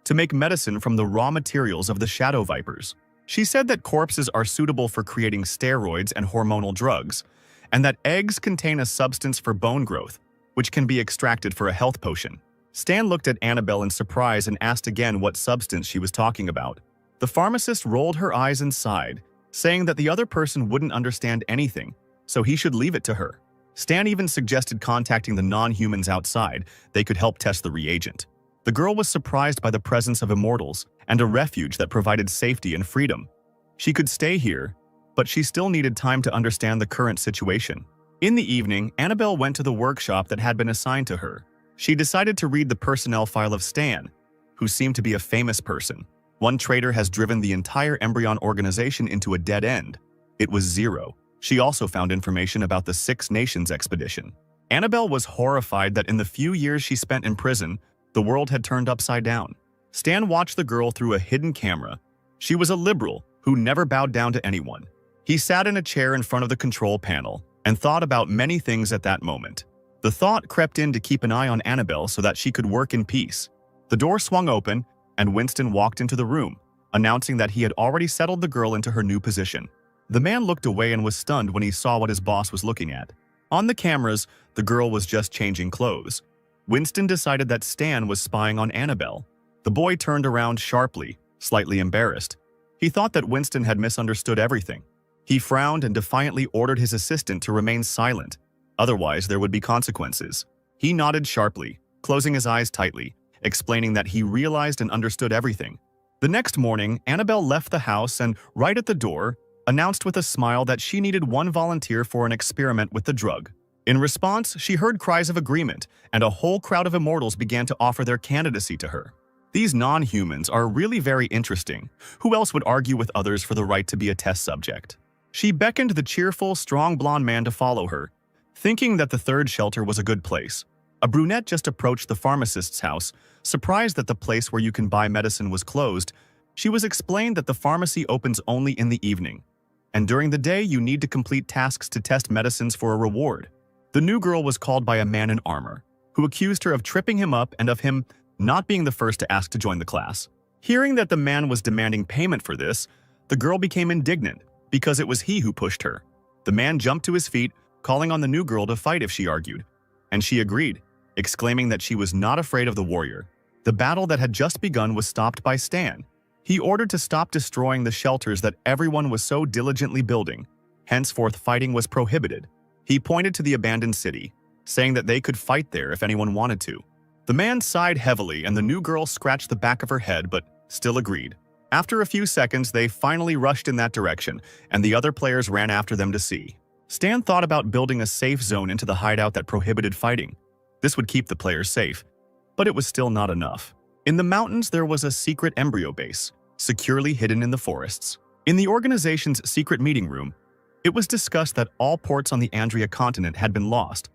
to make medicine from the raw materials of the shadow vipers. She said that corpses are suitable for creating steroids and hormonal drugs, and that eggs contain a substance for bone growth, which can be extracted for a health potion. Stan looked at Annabelle in surprise and asked again what substance she was talking about. The pharmacist rolled her eyes and sighed, saying that the other person wouldn't understand anything, so he should leave it to her. Stan even suggested contacting the non-humans outside. They could help test the reagent. The girl was surprised by the presence of immortals and a refuge that provided safety and freedom. She could stay here, but she still needed time to understand the current situation. In the evening, Annabelle went to the workshop that had been assigned to her. She decided to read the personnel file of Stan, who seemed to be a famous person. One traitor has driven the entire Embryon organization into a dead end. It was Zero. She also found information about the Six Nations expedition. Annabelle was horrified that in the few years she spent in prison, the world had turned upside down. Stan watched the girl through a hidden camera. She was a liberal who never bowed down to anyone. He sat in a chair in front of the control panel and thought about many things at that moment. The thought crept in to keep an eye on Annabelle so that she could work in peace. The door swung open, and Winston walked into the room, announcing that he had already settled the girl into her new position. The man looked away and was stunned when he saw what his boss was looking at. On the cameras, the girl was just changing clothes. Winston decided that Stan was spying on Annabelle. The boy turned around sharply, slightly embarrassed. He thought that Winston had misunderstood everything. He frowned and defiantly ordered his assistant to remain silent. Otherwise, there would be consequences. He nodded sharply, closing his eyes tightly, explaining that he realized and understood everything. The next morning, Annabelle left the house and, right at the door, announced with a smile that she needed one volunteer for an experiment with the drug. In response, she heard cries of agreement, and a whole crowd of immortals began to offer their candidacy to her. These non-humans are really very interesting. Who else would argue with others for the right to be a test subject? She beckoned the cheerful, strong blonde man to follow her, thinking that the third shelter was a good place. A brunette just approached the pharmacist's house, surprised that the place where you can buy medicine was closed. She was explained that the pharmacy opens only in the evening, and during the day you need to complete tasks to test medicines for a reward. The new girl was called by a man in armor, who accused her of tripping him up and of him not being the first to ask to join the class. Hearing that the man was demanding payment for this, the girl became indignant because it was he who pushed her. The man jumped to his feet, calling on the new girl to fight if she argued, and she agreed, exclaiming that she was not afraid of the warrior. The battle that had just begun was stopped by Stan. He ordered to stop destroying the shelters that everyone was so diligently building. Henceforth, fighting was prohibited. He pointed to the abandoned city, saying that they could fight there if anyone wanted to. The man sighed heavily and the new girl scratched the back of her head but still agreed. After a few seconds, they finally rushed in that direction, and the other players ran after them to see. Stan thought about building a safe zone into the hideout that prohibited fighting. This would keep the players safe, but it was still not enough. In the mountains, there was a secret embryo base, securely hidden in the forests. In the organization's secret meeting room, it was discussed that all ports on the Andrea continent had been lost,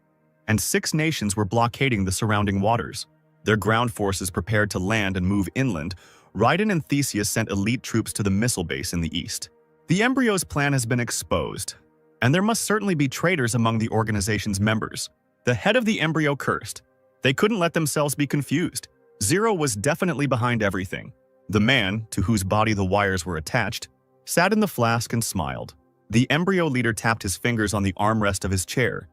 and 6 nations were blockading the surrounding waters. Their ground forces prepared to land and move inland. Raiden and Theseus sent elite troops to the missile base in the east. The embryo's plan has been exposed, and there must certainly be traitors among the organization's members. The head of the embryo cursed. They couldn't let themselves be confused. Zero was definitely behind everything. The man, to whose body the wires were attached, sat in the flask and smiled. The embryo leader tapped his fingers on the armrest of his chair.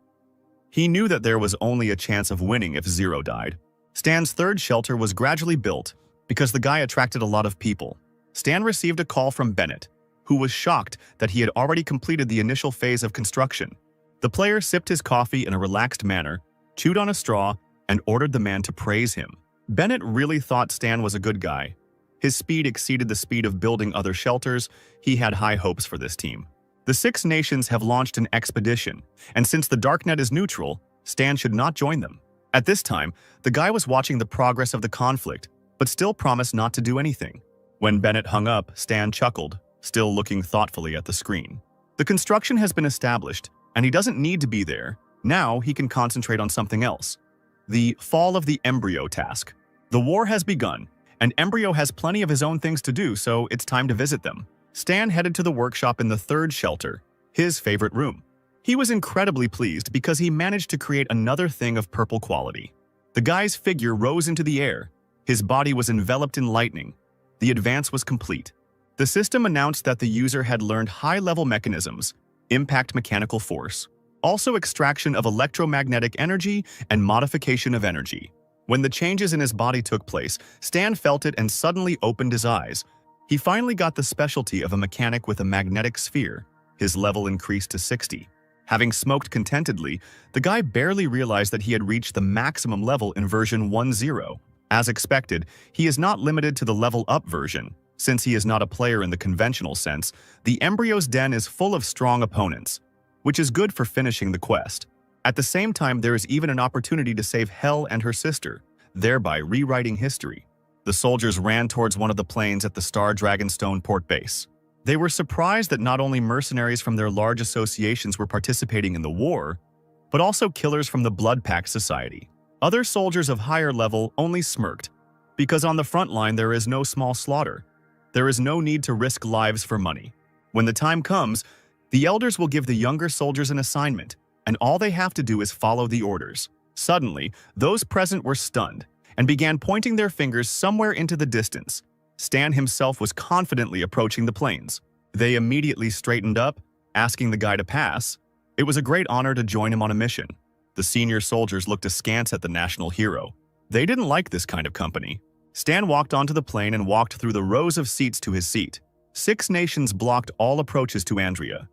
He knew that there was only a chance of winning if Zero died. Stan's third shelter was gradually built because the guy attracted a lot of people. Stan received a call from Bennett, who was shocked that he had already completed the initial phase of construction. The player sipped his coffee in a relaxed manner, chewed on a straw, and ordered the man to praise him. Bennett really thought Stan was a good guy. His speed exceeded the speed of building other shelters. He had high hopes for this team. The 6 nations have launched an expedition, and since the Darknet is neutral, Stan should not join them. At this time, the guy was watching the progress of the conflict, but still promised not to do anything. When Bennett hung up, Stan chuckled, still looking thoughtfully at the screen. The construction has been established, and he doesn't need to be there. Now he can concentrate on something else. The fall of the embryo task. The war has begun, and Embryo has plenty of his own things to do, so it's time to visit them. Stan headed to the workshop in the 3rd shelter, his favorite room. He was incredibly pleased because he managed to create another thing of purple quality. The guy's figure rose into the air. His body was enveloped in lightning. The advance was complete. The system announced that the user had learned high-level mechanisms, impact mechanical force, also extraction of electromagnetic energy and modification of energy. When the changes in his body took place, Stan felt it and suddenly opened his eyes. He finally got the specialty of a mechanic with a magnetic sphere. His level increased to 60. Having smoked contentedly, the guy barely realized that he had reached the maximum level in version 1.0. As expected, he is not limited to the level-up version. Since he is not a player in the conventional sense, the embryo's den is full of strong opponents, which is good for finishing the quest. At the same time, there is even an opportunity to save Hel and her sister, thereby rewriting history. The soldiers ran towards one of the planes at the Star Dragonstone port base. They were surprised that not only mercenaries from their large associations were participating in the war, but also killers from the Blood Pact Society. Other soldiers of higher level only smirked, because on the front line there is no small slaughter. There is no need to risk lives for money. When the time comes, the elders will give the younger soldiers an assignment, and all they have to do is follow the orders. Suddenly, those present were stunned and began pointing their fingers somewhere into the distance. Stan himself was confidently approaching the planes. They immediately straightened up, asking the guy to pass. It was a great honor to join him on a mission. The senior soldiers looked askance at the national hero. They didn't like this kind of company. Stan walked onto the plane and walked through the rows of seats to his seat. 6 nations blocked all approaches to Andrea.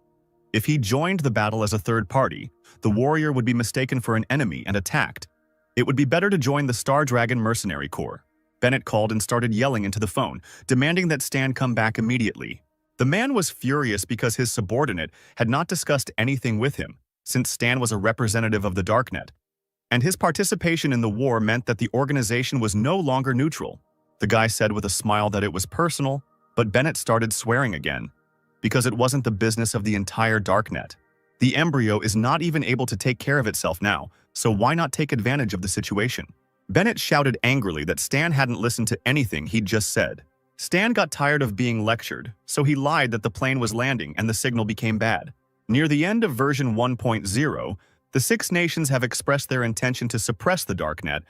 If he joined the battle as a third party, the warrior would be mistaken for an enemy and attacked. It would be better to join the Star Dragon Mercenary Corps. Bennett called and started yelling into the phone, demanding that Stan come back immediately. The man was furious because his subordinate had not discussed anything with him, since Stan was a representative of the Darknet, and his participation in the war meant that the organization was no longer neutral. The guy said with a smile that it was personal, but Bennett started swearing again, because it wasn't the business of the entire Darknet. The embryo is not even able to take care of itself now, so why not take advantage of the situation? Bennett shouted angrily that Stan hadn't listened to anything he'd just said. Stan got tired of being lectured, so he lied that the plane was landing and the signal became bad. Near the end of version 1.0, the 6 nations have expressed their intention to suppress the Darknet,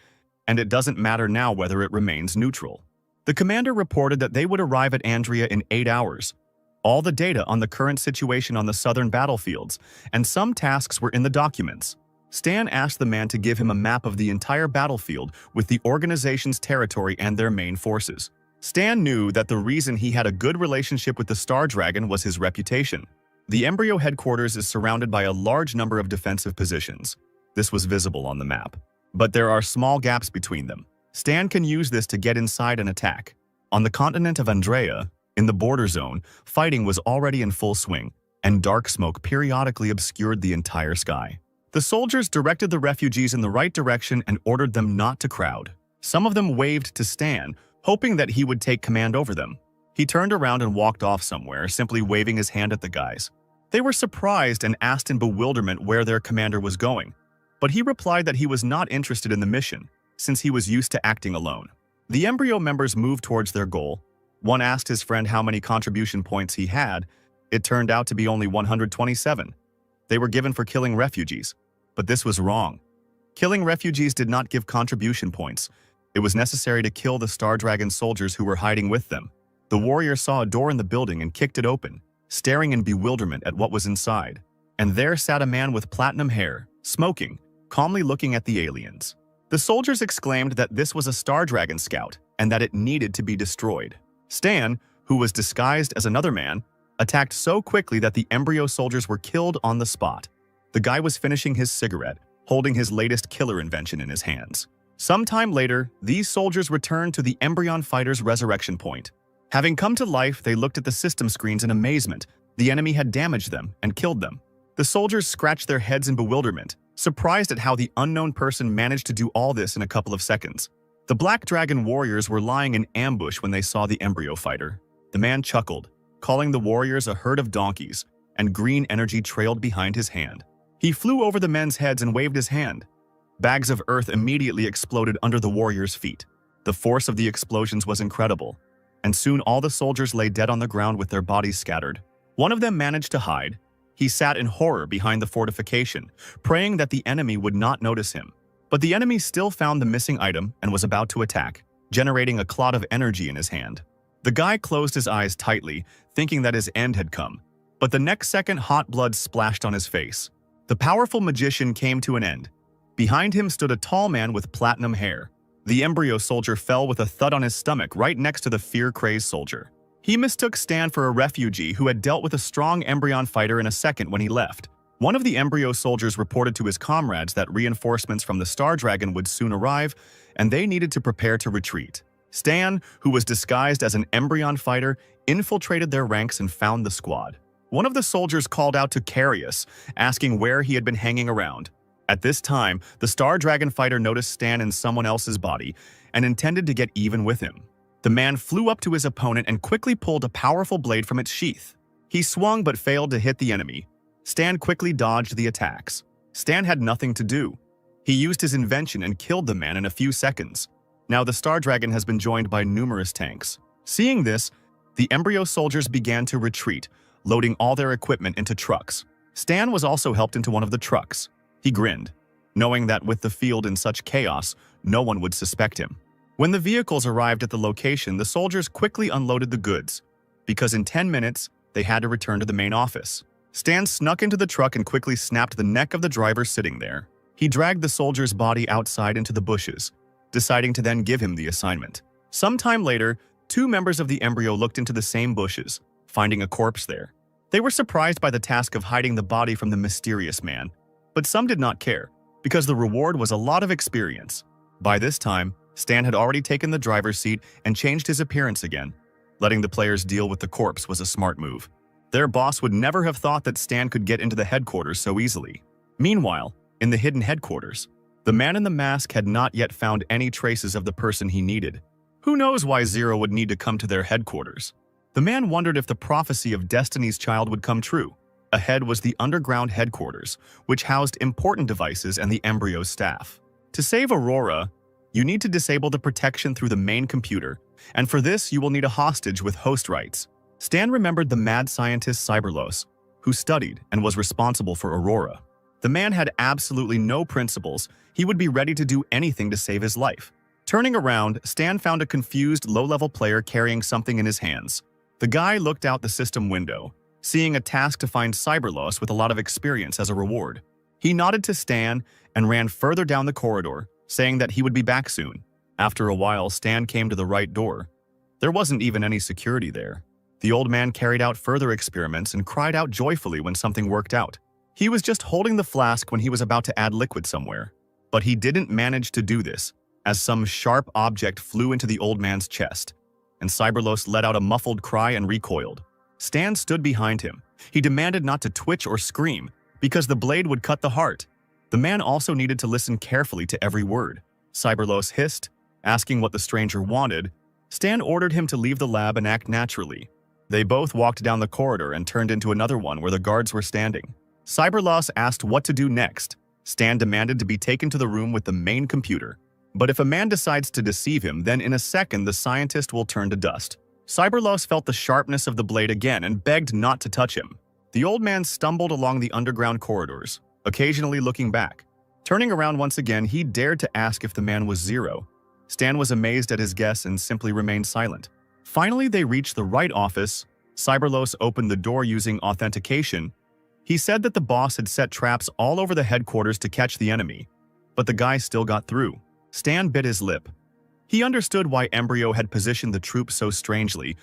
and it doesn't matter now whether it remains neutral. The commander reported that they would arrive at Andrea in 8 hours. All the data on the current situation on the southern battlefields, and some tasks were in the documents. Stan asked the man to give him a map of the entire battlefield with the organization's territory and their main forces. Stan knew that the reason he had a good relationship with the Star Dragon was his reputation. The embryo headquarters is surrounded by a large number of defensive positions. This was visible on the map. But there are small gaps between them. Stan can use this to get inside and attack. On the continent of Andrea, in the border zone, fighting was already in full swing. and dark smoke periodically obscured the entire sky. The soldiers directed the refugees in the right direction and ordered them not to crowd. Some of them waved to Stan, hoping that he would take command over them. He turned around and walked off somewhere, simply waving his hand at the guys. They were surprised and asked in bewilderment where their commander was going, but he replied that he was not interested in the mission, since he was used to acting alone. The embryo members moved towards their goal. One asked his friend how many contribution points he had. It turned out to be only 127. They were given for killing refugees, but this was wrong. Killing refugees did not give contribution points. It was necessary to kill the Star Dragon soldiers who were hiding with them. The warrior saw a door in the building and kicked it open, staring in bewilderment at what was inside. And there sat a man with platinum hair, smoking, calmly looking at the aliens. The soldiers exclaimed that this was a Star Dragon scout and that it needed to be destroyed. Stan, who was disguised as another man, attacked so quickly that the embryo soldiers were killed on the spot. The guy was finishing his cigarette, holding his latest killer invention in his hands. Sometime later, these soldiers returned to the embryon fighter's resurrection point. Having come to life, they looked at the system screens in amazement. The enemy had damaged them and killed them. The soldiers scratched their heads in bewilderment, surprised at how the unknown person managed to do all this in a couple of seconds. The Black Dragon warriors were lying in ambush when they saw the embryo fighter. The man chuckled, calling the warriors a herd of donkeys, and green energy trailed behind his hand. He flew over the men's heads and waved his hand. Bags of earth immediately exploded under the warriors' feet. The force of the explosions was incredible, and soon all the soldiers lay dead on the ground with their bodies scattered. One of them managed to hide. He sat in horror behind the fortification, praying that the enemy would not notice him. But the enemy still found the missing item and was about to attack, generating a clot of energy in his hand. The guy closed his eyes tightly, thinking that his end had come. But the next second, hot blood splashed on his face. The powerful magician came to an end. Behind him stood a tall man with platinum hair. The embryo soldier fell with a thud on his stomach right next to the fear-crazed soldier. He mistook Stan for a refugee who had dealt with a strong embryon fighter in a second when he left. One of the embryo soldiers reported to his comrades that reinforcements from the Star Dragon would soon arrive, and they needed to prepare to retreat. Stan, who was disguised as an embryon fighter, infiltrated their ranks and found the squad. One of the soldiers called out to Carius, asking where he had been hanging around. At this time, the Star Dragon fighter noticed Stan in someone else's body and intended to get even with him. The man flew up to his opponent and quickly pulled a powerful blade from its sheath. He swung but failed to hit the enemy. Stan quickly dodged the attacks. Stan had nothing to do. He used his invention and killed the man in a few seconds. Now the Star Dragon has been joined by numerous tanks. Seeing this, the embryo soldiers began to retreat, loading all their equipment into trucks. Stan was also helped into one of the trucks. He grinned, knowing that with the field in such chaos, no one would suspect him. When the vehicles arrived at the location, the soldiers quickly unloaded the goods, because in 10 minutes, they had to return to the main office. Stan snuck into the truck and quickly snapped the neck of the driver sitting there. He dragged the soldier's body outside into the bushes, deciding to then give him the assignment. Sometime later, two members of the embryo looked into the same bushes, finding a corpse there. They were surprised by the task of hiding the body from the mysterious man, but some did not care, because the reward was a lot of experience. By this time, Stan had already taken the driver's seat and changed his appearance again. Letting the players deal with the corpse was a smart move. Their boss would never have thought that Stan could get into the headquarters so easily. Meanwhile, in the hidden headquarters, the man in the mask had not yet found any traces of the person he needed. Who knows why Zero would need to come to their headquarters? The man wondered if the prophecy of Destiny's Child would come true. Ahead was the underground headquarters, which housed important devices and the embryo's staff. To save Aurora, you need to disable the protection through the main computer, and for this you will need a hostage with host rights. Stan remembered the mad scientist Cyberlos, who studied and was responsible for Aurora. The man had absolutely no principles. He would be ready to do anything to save his life. Turning around, Stan found a confused, low-level player carrying something in his hands. The guy looked out the system window, seeing a task to find Cyberlos with a lot of experience as a reward. He nodded to Stan and ran further down the corridor, saying that he would be back soon. After a while, Stan came to the right door. There wasn't even any security there. The old man carried out further experiments and cried out joyfully when something worked out. He was just holding the flask when he was about to add liquid somewhere. But he didn't manage to do this, as some sharp object flew into the old man's chest, and Cyberlos let out a muffled cry and recoiled. Stan stood behind him, He demanded not to twitch or scream, because the blade would cut the heart. The man also needed to listen carefully to every word. Cyberlos hissed, asking what the stranger wanted. Stan ordered him to leave the lab and act naturally. They both walked down the corridor and turned into another one where the guards were standing. Cyberlos asked what to do next. Stan demanded to be taken to the room with the main computer. But if a man decides to deceive him, then in a second the scientist will turn to dust. Cyberlos felt the sharpness of the blade again and begged not to touch him. The old man stumbled along the underground corridors, occasionally looking back. Turning around once again, he dared to ask if the man was Zero. Stan was amazed at his guess and simply remained silent. Finally, they reached the right office. Cyberlos opened the door using authentication. He said that the boss had set traps all over the headquarters to catch the enemy, but the guy still got through. Stan bit his lip. He understood why Embryo had positioned the troops so strangely,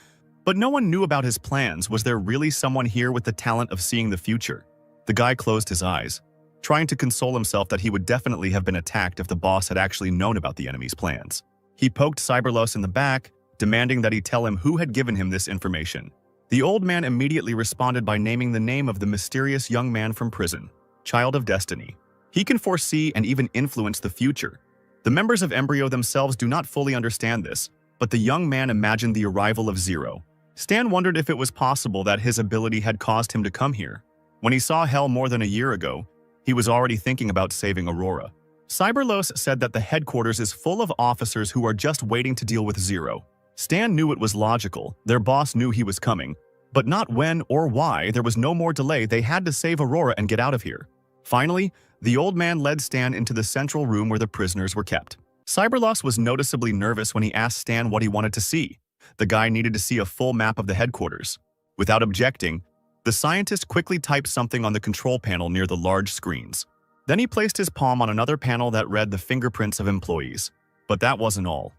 but no one knew about his plans. Was there really someone here with the talent of seeing the future? The guy closed his eyes, trying to console himself that he would definitely have been attacked if the boss had actually known about the enemy's plans. He poked Cyberlos in the back, demanding that he tell him who had given him this information. The old man immediately responded by naming the name of the mysterious young man from prison, Child of Destiny. He can foresee and even influence the future. The members of Embryo themselves do not fully understand this, but the young man imagined the arrival of Zero. Stan wondered if it was possible that his ability had caused him to come here. When he saw Hell more than a year ago, he was already thinking about saving Aurora. Cyberlos said that the headquarters is full of officers who are just waiting to deal with Zero. Stan knew it was logical. Their boss knew he was coming, but not when or why. There was no more delay. They had to save Aurora and get out of here. Finally, the old man led Stan into the central room where the prisoners were kept. Cyberlos was noticeably nervous when he asked Stan what he wanted to see. The guy needed to see a full map of the headquarters. Without objecting, the scientist quickly typed something on the control panel near the large screens. Then he placed his palm on another panel that read the fingerprints of employees. But that wasn't all.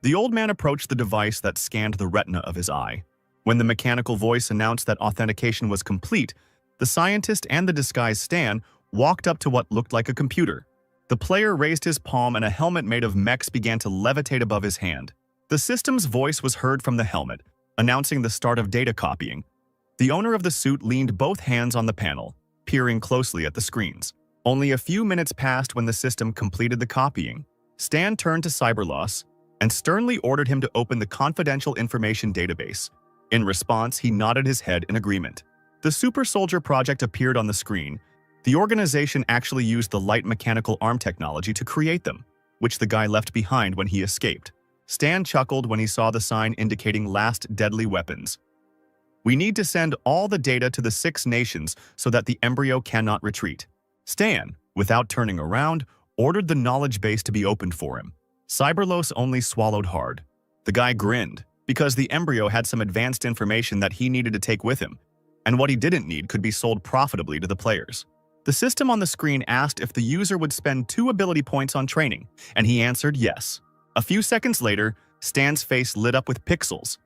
The old man approached the device that scanned the retina of his eye. When the mechanical voice announced that authentication was complete, the scientist and the disguised Stan walked up to what looked like a computer. The player raised his palm and a helmet made of mechs began to levitate above his hand. The system's voice was heard from the helmet, announcing the start of data copying. The owner of the suit leaned both hands on the panel, peering closely at the screens. Only a few minutes passed when the system completed the copying. Stan turned to Cyberlos and sternly ordered him to open the confidential information database. In response, he nodded his head in agreement. The Super Soldier project appeared on the screen. The organization actually used the light mechanical arm technology to create them, which the guy left behind when he escaped. Stan chuckled when he saw the sign indicating last deadly weapons. We need to send all the data to the 6 nations so that the Embryo cannot retreat. Stan, without turning around, ordered the knowledge base to be opened for him. Cyberlos only swallowed hard. The guy grinned, because the Embryo had some advanced information that he needed to take with him, and what he didn't need could be sold profitably to the players. The system on the screen asked if the user would spend 2 ability points on training, and he answered yes. A few seconds later, Stan's face lit up with pixels.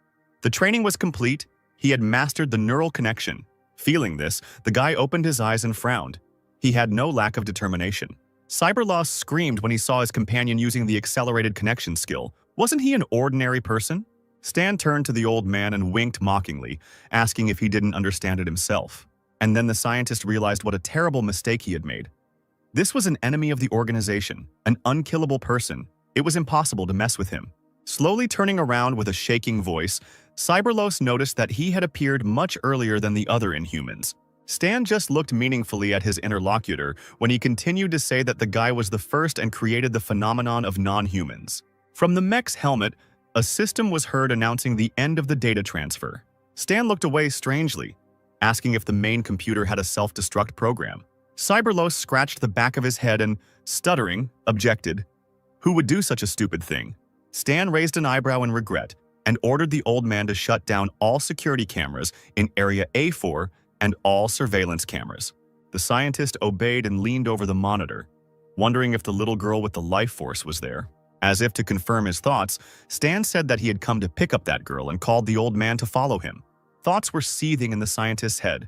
The training was complete. He had mastered the neural connection. Feeling this, the guy opened his eyes and frowned. He had no lack of determination. Cyberlos screamed when he saw his companion using the accelerated connection skill. Wasn't he an ordinary person? Stan turned to the old man and winked mockingly, asking if he didn't understand it himself. And then the scientist realized what a terrible mistake he had made. This was an enemy of the organization, an unkillable person. It was impossible to mess with him. Slowly turning around with a shaking voice, Cyberlos noticed that he had appeared much earlier than the other Inhumans. Stan just looked meaningfully at his interlocutor when he continued to say that the guy was the first and created the phenomenon of non-humans. From the mech's helmet, a system was heard announcing the end of the data transfer. Stan looked away strangely, asking if the main computer had a self-destruct program. Cyberlos scratched the back of his head and, stuttering, objected. Who would do such a stupid thing? Stan raised an eyebrow in regret and ordered the old man to shut down all security cameras in Area A4 and all surveillance cameras. The scientist obeyed and leaned over the monitor, wondering if the little girl with the life force was there. As if to confirm his thoughts, Stan said that he had come to pick up that girl and called the old man to follow him. Thoughts were seething in the scientist's head.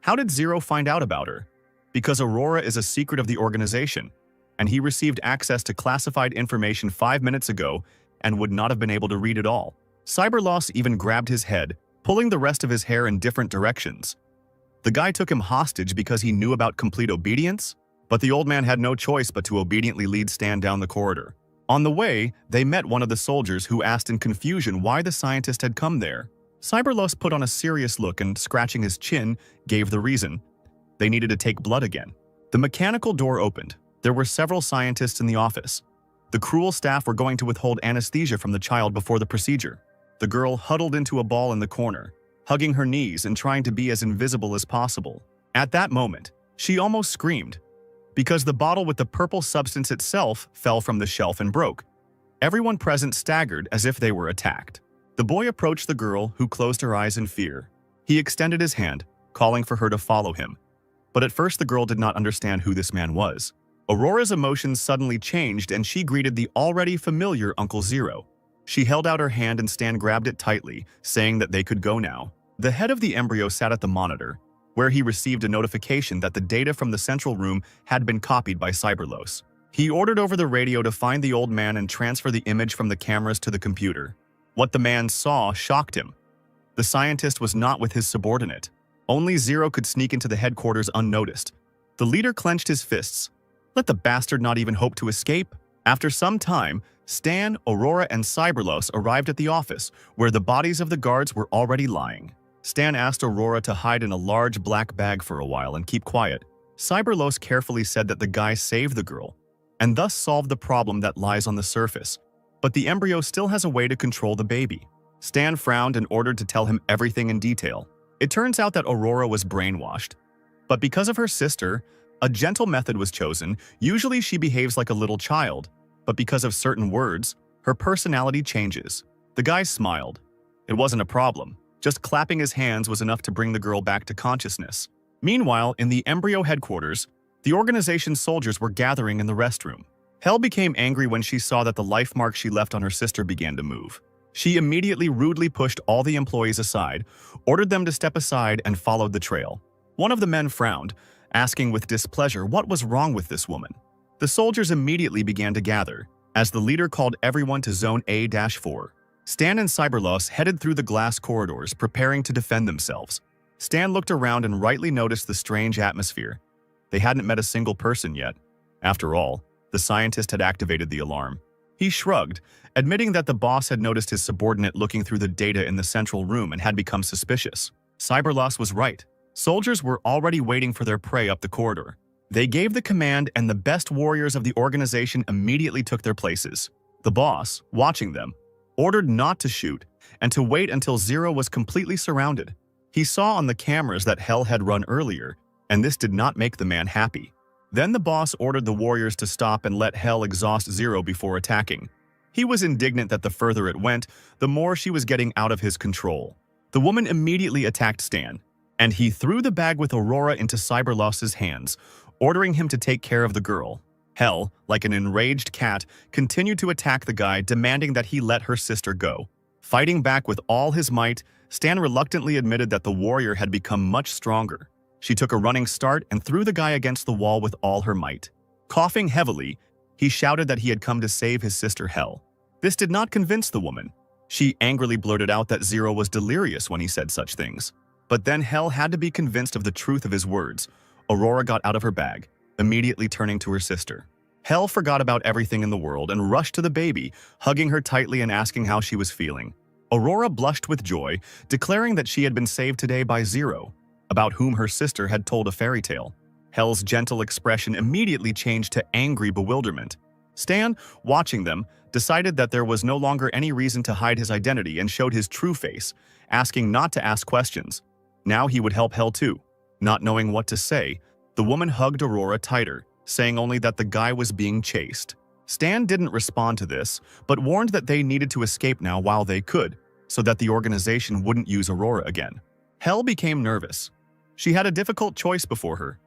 How did Zero find out about her? Because Aurora is a secret of the organization, and he received access to classified information 5 minutes ago and would not have been able to read it all. Cyberlos even grabbed his head, pulling the rest of his hair in different directions. The guy took him hostage because he knew about complete obedience, but the old man had no choice but to obediently lead Stan down the corridor. On the way, they met one of the soldiers who asked in confusion why the scientist had come there. Cyberlos put on a serious look and, scratching his chin, gave the reason. They needed to take blood again. The mechanical door opened. There were several scientists in the office. The cruel staff were going to withhold anesthesia from the child before the procedure. The girl huddled into a ball in the corner, hugging her knees and trying to be as invisible as possible. At that moment, she almost screamed, because the bottle with the purple substance itself fell from the shelf and broke. Everyone present staggered as if they were attacked. The boy approached the girl, who closed her eyes in fear. He extended his hand, calling for her to follow him. But at first the girl did not understand who this man was. Aurora's emotions suddenly changed and she greeted the already familiar Uncle Zero. She held out her hand and Stan grabbed it tightly, saying that they could go now. The head of the embryo sat at the monitor, where he received a notification that the data from the central room had been copied by Cyberlos. He ordered over the radio to find the old man and transfer the image from the cameras to the computer. What the man saw shocked him. The scientist was not with his subordinate. Only Zero could sneak into the headquarters unnoticed. The leader clenched his fists. Let the bastard not even hope to escape? After some time, Stan, Aurora, and Cyberlos arrived at the office, where the bodies of the guards were already lying. Stan asked Aurora to hide in a large black bag for a while and keep quiet. Cyberlos carefully said that the guy saved the girl, and thus solved the problem that lies on the surface. But the embryo still has a way to control the baby. Stan frowned and ordered to tell him everything in detail. It turns out that Aurora was brainwashed. But because of her sister, a gentle method was chosen. Usually she behaves like a little child, but because of certain words, her personality changes. The guy smiled. It wasn't a problem. Just clapping his hands was enough to bring the girl back to consciousness. Meanwhile, in the embryo headquarters, the organization's soldiers were gathering in the restroom. Hel became angry when she saw that the life mark she left on her sister began to move. She immediately rudely pushed all the employees aside, ordered them to step aside, and followed the trail. One of the men frowned, asking with displeasure what was wrong with this woman. The soldiers immediately began to gather, as the leader called everyone to Zone A-4. Stan and Cyberlos headed through the glass corridors, preparing to defend themselves. Stan looked around and rightly noticed the strange atmosphere. They hadn't met a single person yet. After all, the scientist had activated the alarm. He shrugged, admitting that the boss had noticed his subordinate looking through the data in the central room and had become suspicious. Cyberlos was right. Soldiers were already waiting for their prey up the corridor. They gave the command and the best warriors of the organization immediately took their places. The boss, watching them, ordered not to shoot and to wait until Zero was completely surrounded. He saw on the cameras that Hel had run earlier, and this did not make the man happy. Then the boss ordered the warriors to stop and let Hel exhaust Zero before attacking. He was indignant that the further it went, the more she was getting out of his control. The woman immediately attacked Stan, and he threw the bag with Aurora into Cyberlos's hands, ordering him to take care of the girl. Hel, like an enraged cat, continued to attack the guy, demanding that he let her sister go. Fighting back with all his might, Stan reluctantly admitted that the warrior had become much stronger. She took a running start and threw the guy against the wall with all her might. Coughing heavily, he shouted that he had come to save his sister Hel. This did not convince the woman. She angrily blurted out that Zero was delirious when he said such things. But then Hel had to be convinced of the truth of his words. Aurora got out of her bag, immediately turning to her sister. Hel forgot about everything in the world and rushed to the baby, hugging her tightly and asking how she was feeling. Aurora blushed with joy, declaring that she had been saved today by Zero, about whom her sister had told a fairy tale. Hel's gentle expression immediately changed to angry bewilderment. Stan, watching them, decided that there was no longer any reason to hide his identity and showed his true face, asking not to ask questions. Now he would help Hel too. Not knowing what to say, the woman hugged Aurora tighter, saying only that the guy was being chased. Stan didn't respond to this, but warned that they needed to escape now while they could, so that the organization wouldn't use Aurora again. Hel became nervous. She had a difficult choice before her.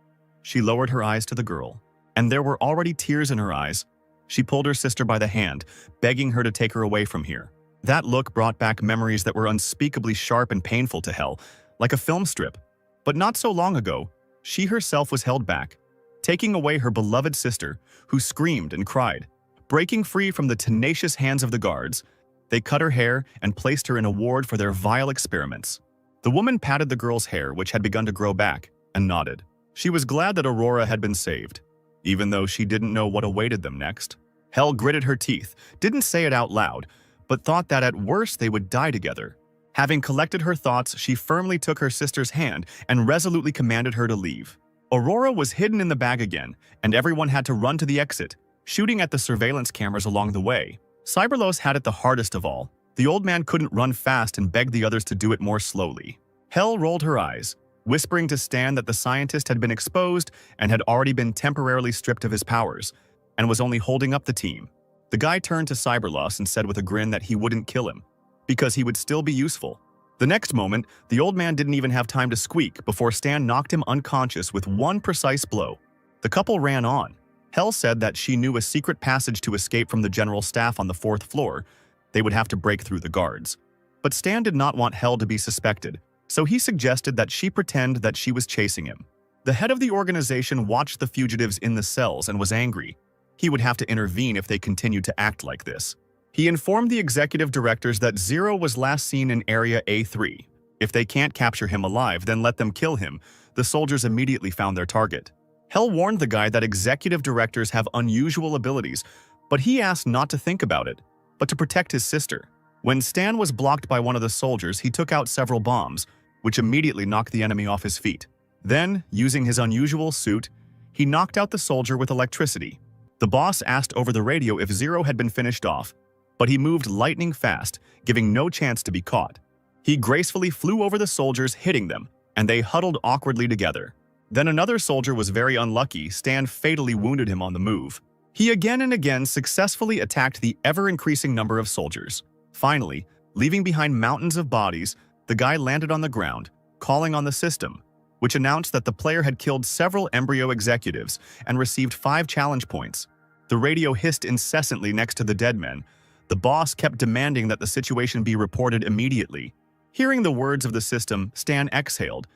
She lowered her eyes to the girl, and there were already tears in her eyes. She pulled her sister by the hand, begging her to take her away from here. That look brought back memories that were unspeakably sharp and painful to Hel, like a film strip. But not so long ago, she herself was held back, taking away her beloved sister, who screamed and cried. Breaking free from the tenacious hands of the guards, they cut her hair and placed her in a ward for their vile experiments. The woman patted the girl's hair, which had begun to grow back, and nodded. She was glad that Aurora had been saved, even though she didn't know what awaited them next. Hell gritted her teeth, didn't say it out loud, but thought that at worst they would die together. Having collected her thoughts, she firmly took her sister's hand and resolutely commanded her to leave. Aurora was hidden in the bag again, and everyone had to run to the exit, shooting at the surveillance cameras along the way. Cyberlos had it the hardest of all. The old man couldn't run fast and begged the others to do it more slowly. Hell rolled her eyes, whispering to Stan that the scientist had been exposed and had already been temporarily stripped of his powers, and was only holding up the team. The guy turned to Cyberlos and said with a grin that he wouldn't kill him, because he would still be useful. The next moment, the old man didn't even have time to squeak before Stan knocked him unconscious with one precise blow. The couple ran on. Hell said that she knew a secret passage to escape from the general staff on the 4th floor. They would have to break through the guards. But Stan did not want Hell to be suspected, so he suggested that she pretend that she was chasing him. The head of the organization watched the fugitives in the cells and was angry. He would have to intervene if they continued to act like this. He informed the executive directors that Zero was last seen in Area A3. If they can't capture him alive, then let them kill him. The soldiers immediately found their target. Hell warned the guy that executive directors have unusual abilities, but he asked not to think about it, but to protect his sister. When Stan was blocked by one of the soldiers, he took out several bombs, which immediately knocked the enemy off his feet. Then, using his unusual suit, he knocked out the soldier with electricity. The boss asked over the radio if Zero had been finished off, but he moved lightning fast, giving no chance to be caught. He gracefully flew over the soldiers, hitting them, and they huddled awkwardly together. Then another soldier was very unlucky. Stan fatally wounded him on the move. He again and again successfully attacked the ever-increasing number of soldiers. Finally, leaving behind mountains of bodies, the guy landed on the ground, calling on the system, which announced that the player had killed several embryo executives and received 5 challenge points. The radio hissed incessantly next to the dead men. The boss kept demanding that the situation be reported immediately. Hearing the words of the system, Stan exhaled.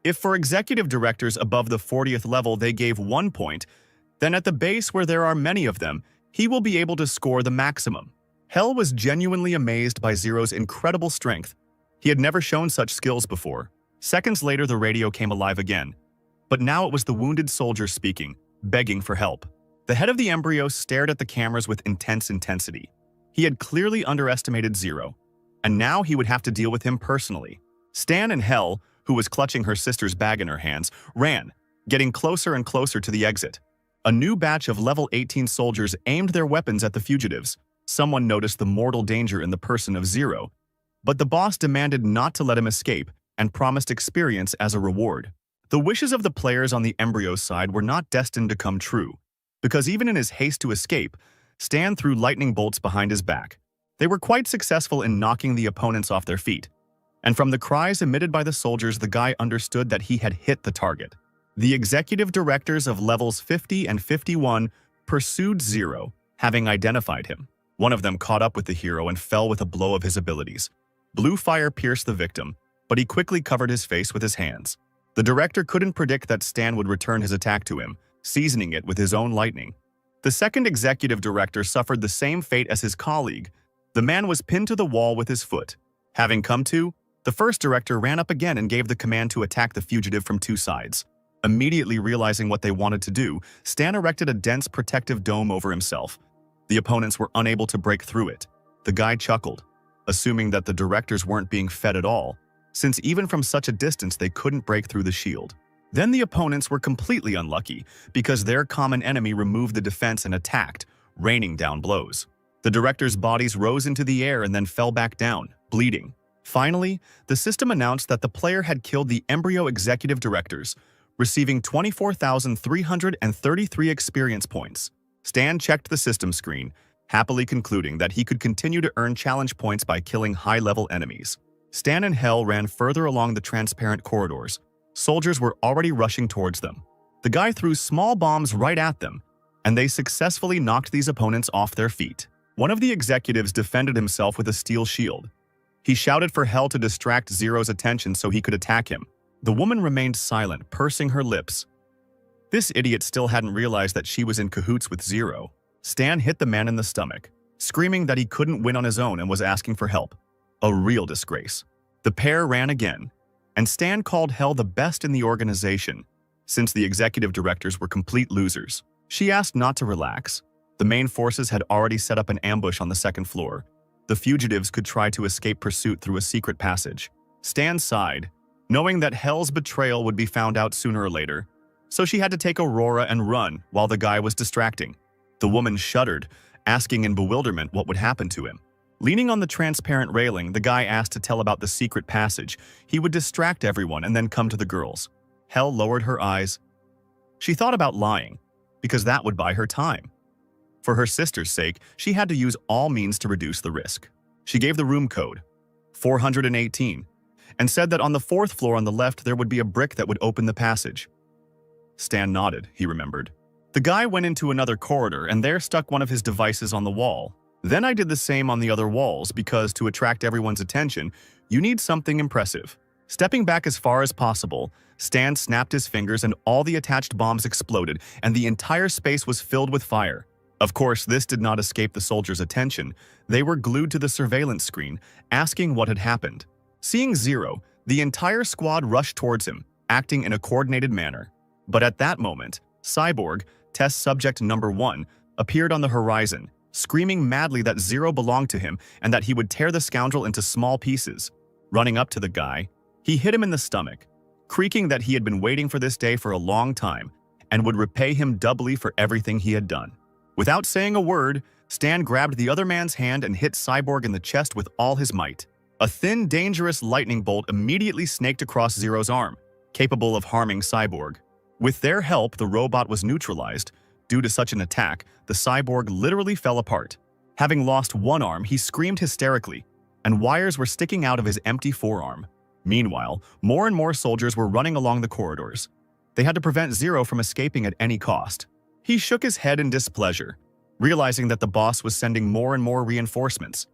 If for executive directors above the 40th level they gave 1 point, then at the base where there are many of them, he will be able to score the maximum. Hell was genuinely amazed by Zero's incredible strength. He had never shown such skills before. Seconds later, the radio came alive again. But now it was the wounded soldier speaking, begging for help. The head of the embryo stared at the cameras with intense intensity. He had clearly underestimated Zero, and now he would have to deal with him personally. Stan and Hell, who was clutching her sister's bag in her hands, ran, getting closer and closer to the exit. A new batch of level 18 soldiers aimed their weapons at the fugitives. Someone noticed the mortal danger in the person of Zero, but the boss demanded not to let him escape and promised experience as a reward. The wishes of the players on the embryo side were not destined to come true, because even in his haste to escape, Stan threw lightning bolts behind his back. They were quite successful in knocking the opponents off their feet, and from the cries emitted by the soldiers, the guy understood that he had hit the target. The executive directors of levels 50 and 51 pursued Zero, having identified him. One of them caught up with the hero and fell with a blow of his abilities. Blue fire pierced the victim, but he quickly covered his face with his hands. The director couldn't predict that Stan would return his attack to him, seasoning it with his own lightning. The second executive director suffered the same fate as his colleague. The man was pinned to the wall with his foot. Having come to, the first director ran up again and gave the command to attack the fugitive from 2 sides. Immediately realizing what they wanted to do, Stan erected a dense protective dome over himself. The opponents were unable to break through it. The guy chuckled, assuming that the directors weren't being fed at all, since even from such a distance they couldn't break through the shield. Then the opponents were completely unlucky, because their common enemy removed the defense and attacked, raining down blows. The directors' bodies rose into the air and then fell back down, bleeding. Finally, the system announced that the player had killed the embryo executive directors, receiving 24,333 experience points. Stan checked the system screen, happily concluding that he could continue to earn challenge points by killing high-level enemies. Stan and Hell ran further along the transparent corridors. Soldiers were already rushing towards them. The guy threw small bombs right at them, and they successfully knocked these opponents off their feet. One of the executives defended himself with a steel shield. He shouted for Hell to distract Zero's attention so he could attack him. The woman remained silent, pursing her lips. This idiot still hadn't realized that she was in cahoots with Zero. Stan hit the man in the stomach, screaming that he couldn't win on his own and was asking for help. A real disgrace. The pair ran again, and Stan called Hell the best in the organization, since the executive directors were complete losers. She asked not to relax. The main forces had already set up an ambush on the second floor. The fugitives could try to escape pursuit through a secret passage. Stan sighed, knowing that Hell's betrayal would be found out sooner or later, so she had to take Aurora and run while the guy was distracting. The woman shuddered, asking in bewilderment what would happen to him. Leaning on the transparent railing, the guy asked to tell about the secret passage. He would distract everyone and then come to the girls. Hell lowered her eyes. She thought about lying, because that would buy her time. For her sister's sake, she had to use all means to reduce the risk. She gave the room code, 418, and said that on the fourth floor on the left there would be a brick that would open the passage. Stan nodded, he remembered. The guy went into another corridor and there stuck one of his devices on the wall. Then I did the same on the other walls because to attract everyone's attention, you need something impressive. Stepping back as far as possible, Stan snapped his fingers and all the attached bombs exploded and the entire space was filled with fire. Of course, this did not escape the soldiers' attention. They were glued to the surveillance screen, asking what had happened. Seeing Zero, the entire squad rushed towards him, acting in a coordinated manner. But at that moment, Cyborg, test subject number 1, appeared on the horizon, screaming madly that Zero belonged to him and that he would tear the scoundrel into small pieces. Running up to the guy, he hit him in the stomach, creaking that he had been waiting for this day for a long time and would repay him doubly for everything he had done. Without saying a word, Stan grabbed the other man's hand and hit Cyborg in the chest with all his might. A thin, dangerous lightning bolt immediately snaked across Zero's arm, capable of harming Cyborg. With their help, the robot was neutralized. Due to such an attack, the cyborg literally fell apart. Having lost one arm, he screamed hysterically, and wires were sticking out of his empty forearm. Meanwhile, more and more soldiers were running along the corridors. They had to prevent Zero from escaping at any cost. He shook his head in displeasure, realizing that the boss was sending more and more reinforcements.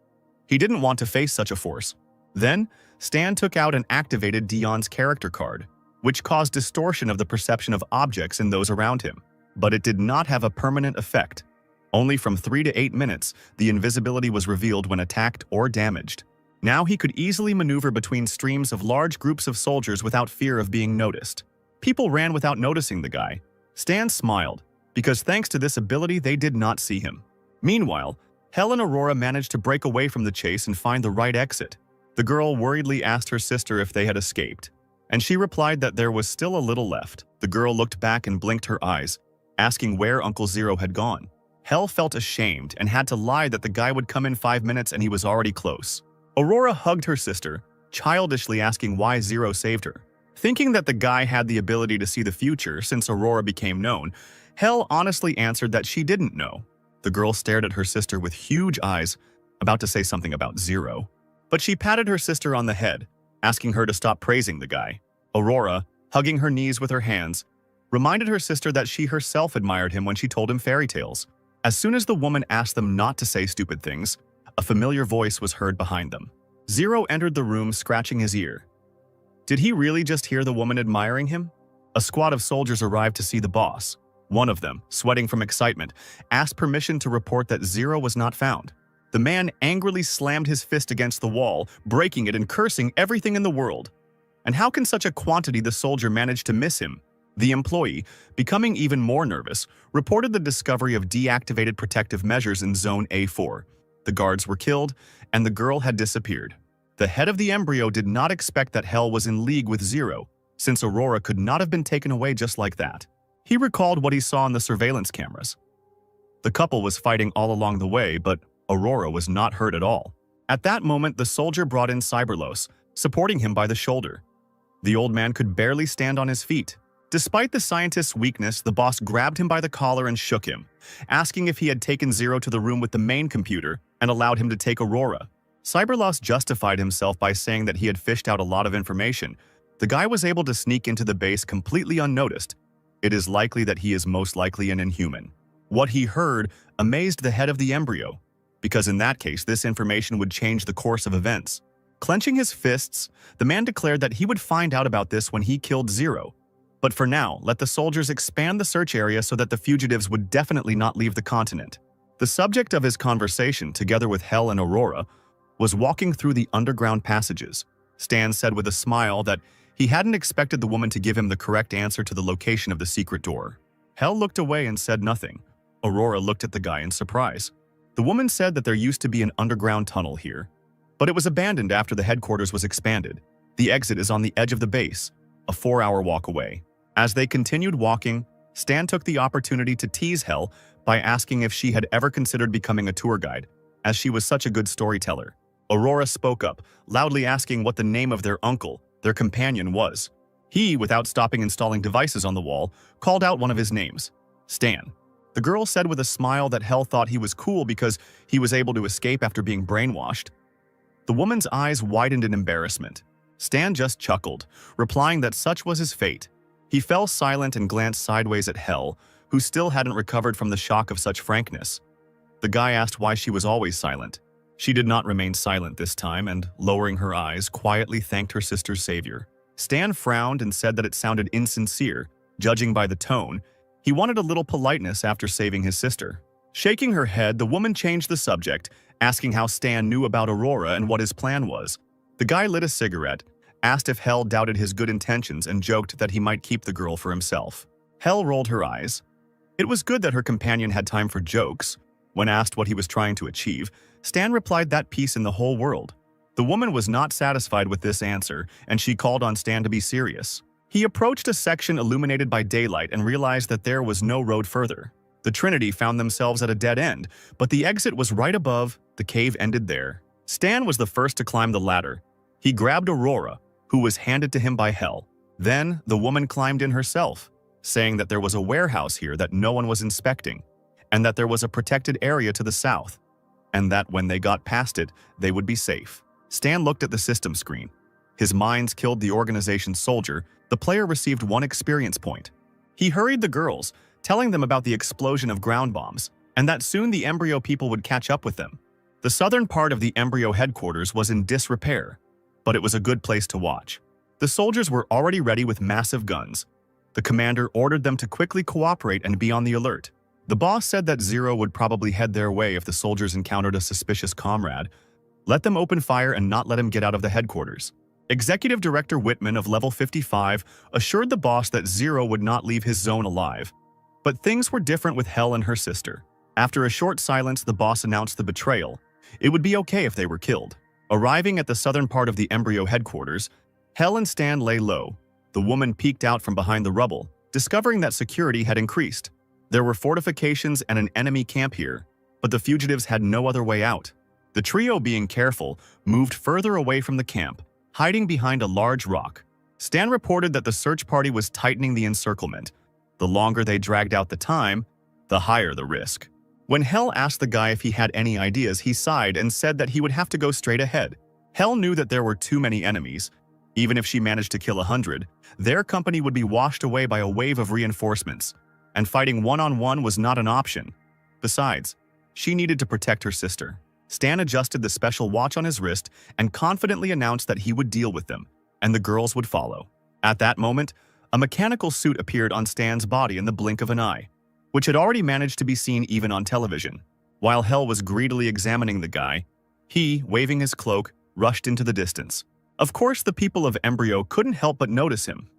He didn't want to face such a force. Then, Stan took out and activated Dion's character card, which caused distortion of the perception of objects in those around him. But it did not have a permanent effect. Only from 3 to 8 minutes, the invisibility was revealed when attacked or damaged. Now he could easily maneuver between streams of large groups of soldiers without fear of being noticed. People ran without noticing the guy. Stan smiled, because thanks to this ability they did not see him. Meanwhile, Hell and Aurora managed to break away from the chase and find the right exit. The girl worriedly asked her sister if they had escaped, and she replied that there was still a little left. The girl looked back and blinked her eyes, asking where Uncle Zero had gone. Hell felt ashamed and had to lie that the guy would come in 5 minutes and he was already close. Aurora hugged her sister, childishly asking why Zero saved her. Thinking that the guy had the ability to see the future since Aurora became known, Hell honestly answered that she didn't know. The girl stared at her sister with huge eyes, about to say something about Zero. But she patted her sister on the head, asking her to stop praising the guy. Aurora, hugging her knees with her hands, reminded her sister that she herself admired him when she told him fairy tales. As soon as the woman asked them not to say stupid things, a familiar voice was heard behind them. Zero entered the room, scratching his ear. Did he really just hear the woman admiring him? A squad of soldiers arrived to see the boss. One of them, sweating from excitement, asked permission to report that Zero was not found. The man angrily slammed his fist against the wall, breaking it and cursing everything in the world. And how can such a quantity the soldier manage to miss him? The employee, becoming even more nervous, reported the discovery of deactivated protective measures in Zone A4. The guards were killed, and the girl had disappeared. The head of the embryo did not expect that Hell was in league with Zero, since Aurora could not have been taken away just like that. He recalled what he saw on the surveillance cameras. The couple was fighting all along the way, but Aurora was not hurt at all. At that moment, the soldier brought in Cyberlos, supporting him by the shoulder. The old man could barely stand on his feet. Despite the scientist's weakness, the boss grabbed him by the collar and shook him, asking if he had taken Zero to the room with the main computer and allowed him to take Aurora. Cyberlos justified himself by saying that he had fished out a lot of information. The guy was able to sneak into the base completely unnoticed. It is likely that he is most likely an inhuman. What he heard amazed the head of the embryo, because in that case, this information would change the course of events. Clenching his fists, the man declared that he would find out about this when he killed Zero. But for now, let the soldiers expand the search area so that the fugitives would definitely not leave the continent. The subject of his conversation, together with Hell and Aurora, was walking through the underground passages. Stan said with a smile that he hadn't expected the woman to give him the correct answer to the location of the secret door. Hell looked away and said nothing. Aurora looked at the guy in surprise. The woman said that there used to be an underground tunnel here, but it was abandoned after the headquarters was expanded. The exit is on the edge of the base, a 4-hour walk away. As they continued walking, Stan took the opportunity to tease Hell by asking if she had ever considered becoming a tour guide, as she was such a good storyteller. Aurora spoke up, loudly asking what the name of their uncle, their companion, was. He, without stopping installing devices on the wall, called out one of his names, Stan. The girl said with a smile that Hell thought he was cool because he was able to escape after being brainwashed. The woman's eyes widened in embarrassment. Stan just chuckled, replying that such was his fate. He fell silent and glanced sideways at Hell, who still hadn't recovered from the shock of such frankness. The guy asked why she was always silent. She did not remain silent this time and, lowering her eyes, quietly thanked her sister's savior. Stan frowned and said that it sounded insincere, judging by the tone. He wanted a little politeness after saving his sister. Shaking her head, the woman changed the subject, asking how Stan knew about Aurora and what his plan was. The guy lit a cigarette, asked if Hell doubted his good intentions, and joked that he might keep the girl for himself. Hell rolled her eyes. It was good that her companion had time for jokes. When asked what he was trying to achieve, Stan replied that peace in the whole world. The woman was not satisfied with this answer, and she called on Stan to be serious. He approached a section illuminated by daylight and realized that there was no road further. The Trinity found themselves at a dead end, but the exit was right above. The cave ended there. Stan was the first to climb the ladder. He grabbed Aurora, who was handed to him by Hell. Then, the woman climbed in herself, saying that there was a warehouse here that no one was inspecting, and that there was a protected area to the south, and that when they got past it, they would be safe. Stan looked at the system screen. His mines killed the organization's soldier. The player received 1 experience point. He hurried the girls, telling them about the explosion of ground bombs, and that soon the embryo people would catch up with them. The southern part of the embryo headquarters was in disrepair, but it was a good place to watch. The soldiers were already ready with massive guns. The commander ordered them to quickly cooperate and be on the alert. The boss said that Zero would probably head their way if the soldiers encountered a suspicious comrade. Let them open fire and not let him get out of the headquarters. Executive Director Whitman of Level 55 assured the boss that Zero would not leave his zone alive. But things were different with Hell and her sister. After a short silence, the boss announced the betrayal. It would be okay if they were killed. Arriving at the southern part of the embryo headquarters, Hell and Stan lay low. The woman peeked out from behind the rubble, discovering that security had increased. There were fortifications and an enemy camp here, but the fugitives had no other way out. The trio, being careful, moved further away from the camp, hiding behind a large rock. Stan reported that the search party was tightening the encirclement. The longer they dragged out the time, the higher the risk. When Hell asked the guy if he had any ideas, he sighed and said that he would have to go straight ahead. Hell knew that there were too many enemies. Even if she managed to kill 100, their company would be washed away by a wave of reinforcements, and fighting one-on-one was not an option. Besides, she needed to protect her sister. Stan adjusted the special watch on his wrist and confidently announced that he would deal with them, and the girls would follow. At that moment, a mechanical suit appeared on Stan's body in the blink of an eye, which had already managed to be seen even on television. While Hell was greedily examining the guy, he, waving his cloak, rushed into the distance. Of course, the people of Embryo couldn't help but notice him.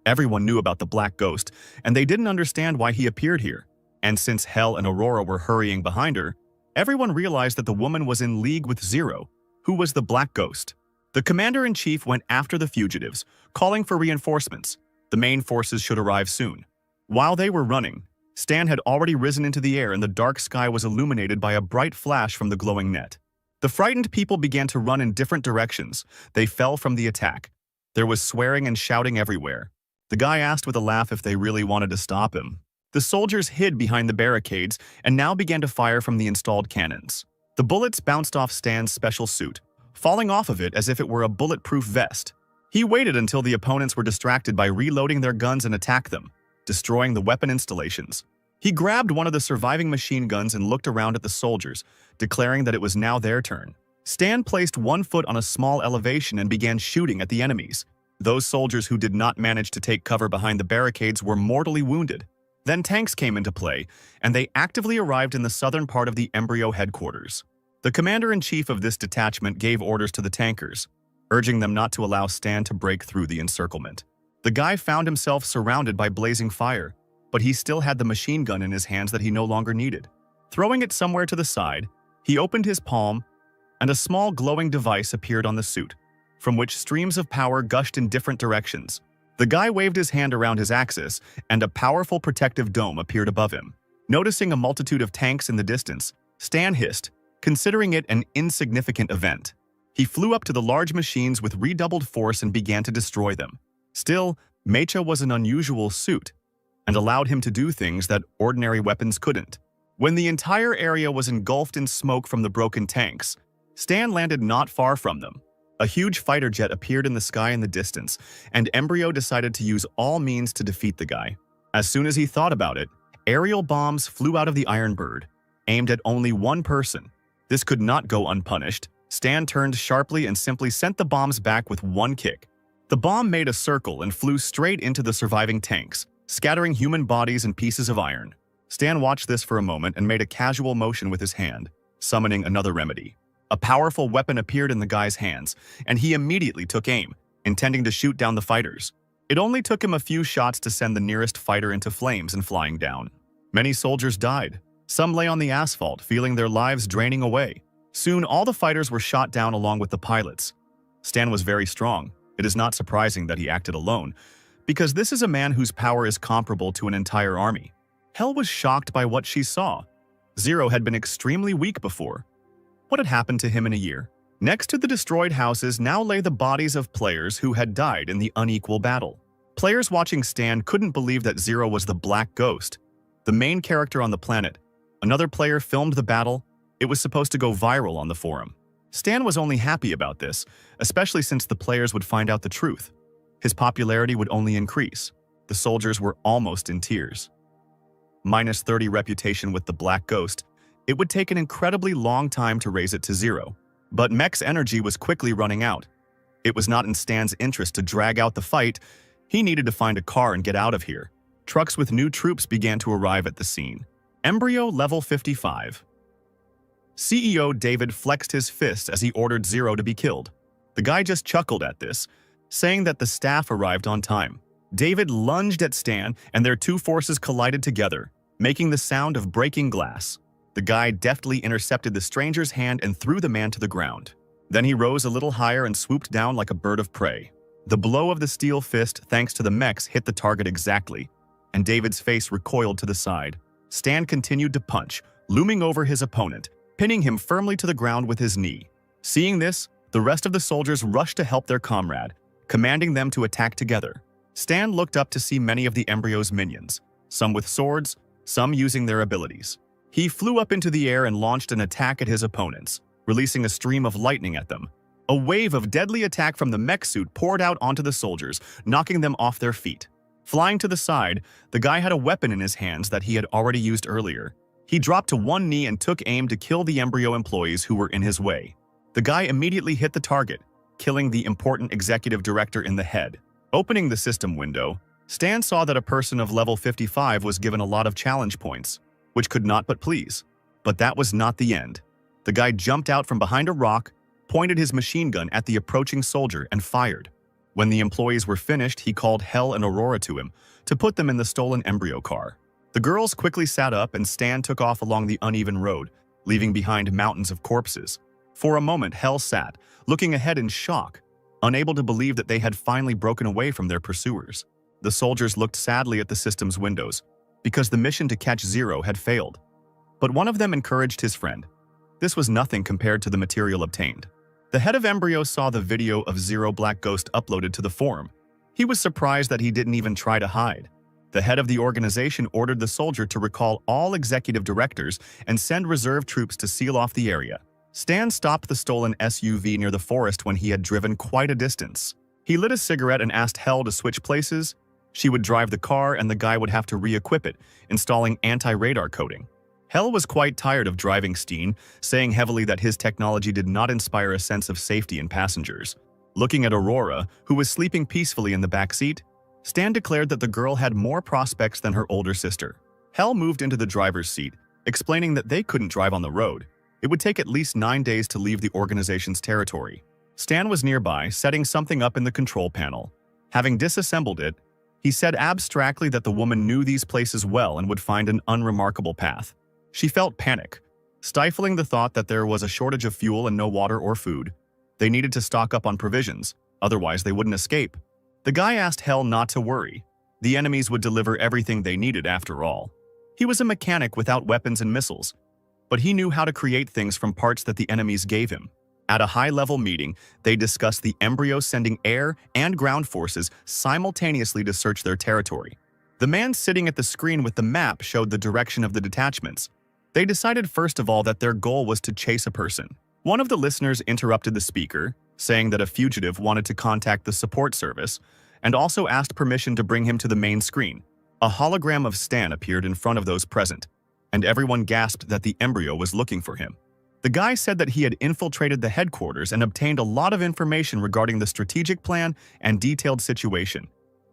Everyone knew about the Black Ghost, and they didn't understand why he appeared here. And since Hell and Aurora were hurrying behind her, everyone realized that the woman was in league with Zero, who was the Black Ghost. The commander-in-chief went after the fugitives, calling for reinforcements. The main forces should arrive soon. While they were running, Stan had already risen into the air and the dark sky was illuminated by a bright flash from the glowing net. The frightened people began to run in different directions. They fell from the attack. There was swearing and shouting everywhere. The guy asked with a laugh if they really wanted to stop him. The soldiers hid behind the barricades and now began to fire from the installed cannons. The bullets bounced off Stan's special suit, falling off of it as if it were a bulletproof vest. He waited until the opponents were distracted by reloading their guns and attacked them, destroying the weapon installations. He grabbed one of the surviving machine guns and looked around at the soldiers, declaring that it was now their turn. Stan placed one foot on a small elevation and began shooting at the enemies. Those soldiers who did not manage to take cover behind the barricades were mortally wounded. Then tanks came into play, and they actively arrived in the southern part of the Embryo headquarters. The commander-in-chief of this detachment gave orders to the tankers. urging them not to allow Stan to break through the encirclement. The guy found himself surrounded by blazing fire, but he still had the machine gun in his hands that he no longer needed. Throwing it somewhere to the side, he opened his palm, and a small glowing device appeared on the suit, from which streams of power gushed in different directions. The guy waved his hand around his axis, and a powerful protective dome appeared above him. Noticing a multitude of tanks in the distance, Stan hissed, considering it an insignificant event. He flew up to the large machines with redoubled force and began to destroy them. Still, Mecha was an unusual suit, and allowed him to do things that ordinary weapons couldn't. When the entire area was engulfed in smoke from the broken tanks, Stan landed not far from them. A huge fighter jet appeared in the sky in the distance, and Embryo decided to use all means to defeat the guy. As soon as he thought about it, aerial bombs flew out of the Iron Bird, aimed at only one person. This could not go unpunished. Stan turned sharply and simply sent the bombs back with one kick. The bomb made a circle and flew straight into the surviving tanks, scattering human bodies and pieces of iron. Stan watched this for a moment and made a casual motion with his hand, summoning another remedy. A powerful weapon appeared in the guy's hands, and he immediately took aim, intending to shoot down the fighters. It only took him a few shots to send the nearest fighter into flames and flying down. Many soldiers died. Some lay on the asphalt, feeling their lives draining away. Soon, all the fighters were shot down along with the pilots. Stan was very strong. It is not surprising that he acted alone, because this is a man whose power is comparable to an entire army. Hell was shocked by what she saw. Zero had been extremely weak before. What had happened to him in a year? Next to the destroyed houses now lay the bodies of players who had died in the unequal battle. Players watching Stan couldn't believe that Zero was the Black Ghost, the main character on the planet. Another player filmed the battle. It was supposed to go viral on the forum. Stan was only happy about this, especially since the players would find out the truth. His popularity would only increase. The soldiers were almost in tears. Minus 30 reputation with the Black Ghost, it would take an incredibly long time to raise it to 0. But Mech's energy was quickly running out. It was not in Stan's interest to drag out the fight. He needed to find a car and get out of here. Trucks with new troops began to arrive at the scene. Embryo level 55. CEO David flexed his fist as he ordered Zero to be killed. The guy just chuckled at this, saying that the staff arrived on time. David lunged at Stan, and their two forces collided together, making the sound of breaking glass. The guy deftly intercepted the stranger's hand and threw the man to the ground. Then he rose a little higher and swooped down like a bird of prey. The blow of the steel fist, thanks to the mechs, hit the target exactly, and David's face recoiled to the side. Stan continued to punch, looming over his opponent, pinning him firmly to the ground with his knee. Seeing this, the rest of the soldiers rushed to help their comrade, commanding them to attack together. Stan looked up to see many of the Embryo's minions, some with swords, some using their abilities. He flew up into the air and launched an attack at his opponents, releasing a stream of lightning at them. A wave of deadly attack from the mech suit poured out onto the soldiers, knocking them off their feet. Flying to the side, the guy had a weapon in his hands that he had already used earlier. He dropped to one knee and took aim to kill the Embryo employees who were in his way. The guy immediately hit the target, killing the important executive director in the head. Opening the system window, Stan saw that a person of level 55 was given a lot of challenge points, which could not but please. But that was not the end. The guy jumped out from behind a rock, pointed his machine gun at the approaching soldier, and fired. When the employees were finished, he called Hell and Aurora to him to put them in the stolen Embryo car. The girls quickly sat up and Stan took off along the uneven road, leaving behind mountains of corpses. For a moment, Hell sat, looking ahead in shock, unable to believe that they had finally broken away from their pursuers. The soldiers looked sadly at the system's windows, because the mission to catch Zero had failed. But one of them encouraged his friend. This was nothing compared to the material obtained. The head of Embryo saw the video of Zero Black Ghost uploaded to the forum. He was surprised that he didn't even try to hide. The head of the organization ordered the soldier to recall all executive directors and send reserve troops to seal off the area. Stan stopped the stolen SUV near the forest when he had driven quite a distance. He lit a cigarette and asked Hell to switch places. She would drive the car and the guy would have to re-equip it, installing anti-radar coating. Hell was quite tired of driving Steen, saying heavily that his technology did not inspire a sense of safety in passengers. Looking at Aurora, who was sleeping peacefully in the back seat, Stan declared that the girl had more prospects than her older sister. Hell moved into the driver's seat, explaining that they couldn't drive on the road. It would take at least 9 days to leave the organization's territory. Stan was nearby, setting something up in the control panel. Having disassembled it, he said abstractly that the woman knew these places well and would find an unremarkable path. She felt panic, stifling the thought that there was a shortage of fuel and no water or food. They needed to stock up on provisions, otherwise they wouldn't escape. The guy asked Hell not to worry. The enemies would deliver everything they needed after all. He was a mechanic without weapons and missiles, but he knew how to create things from parts that the enemies gave him. At a high-level meeting, they discussed the embryo sending air and ground forces simultaneously to search their territory. The man sitting at the screen with the map showed the direction of the detachments. They decided first of all that their goal was to chase a person. One of the listeners interrupted the speaker, saying that a fugitive wanted to contact the support service, and also asked permission to bring him to the main screen. A hologram of Stan appeared in front of those present, and everyone gasped that the embryo was looking for him. The guy said that he had infiltrated the headquarters and obtained a lot of information regarding the strategic plan and detailed situation.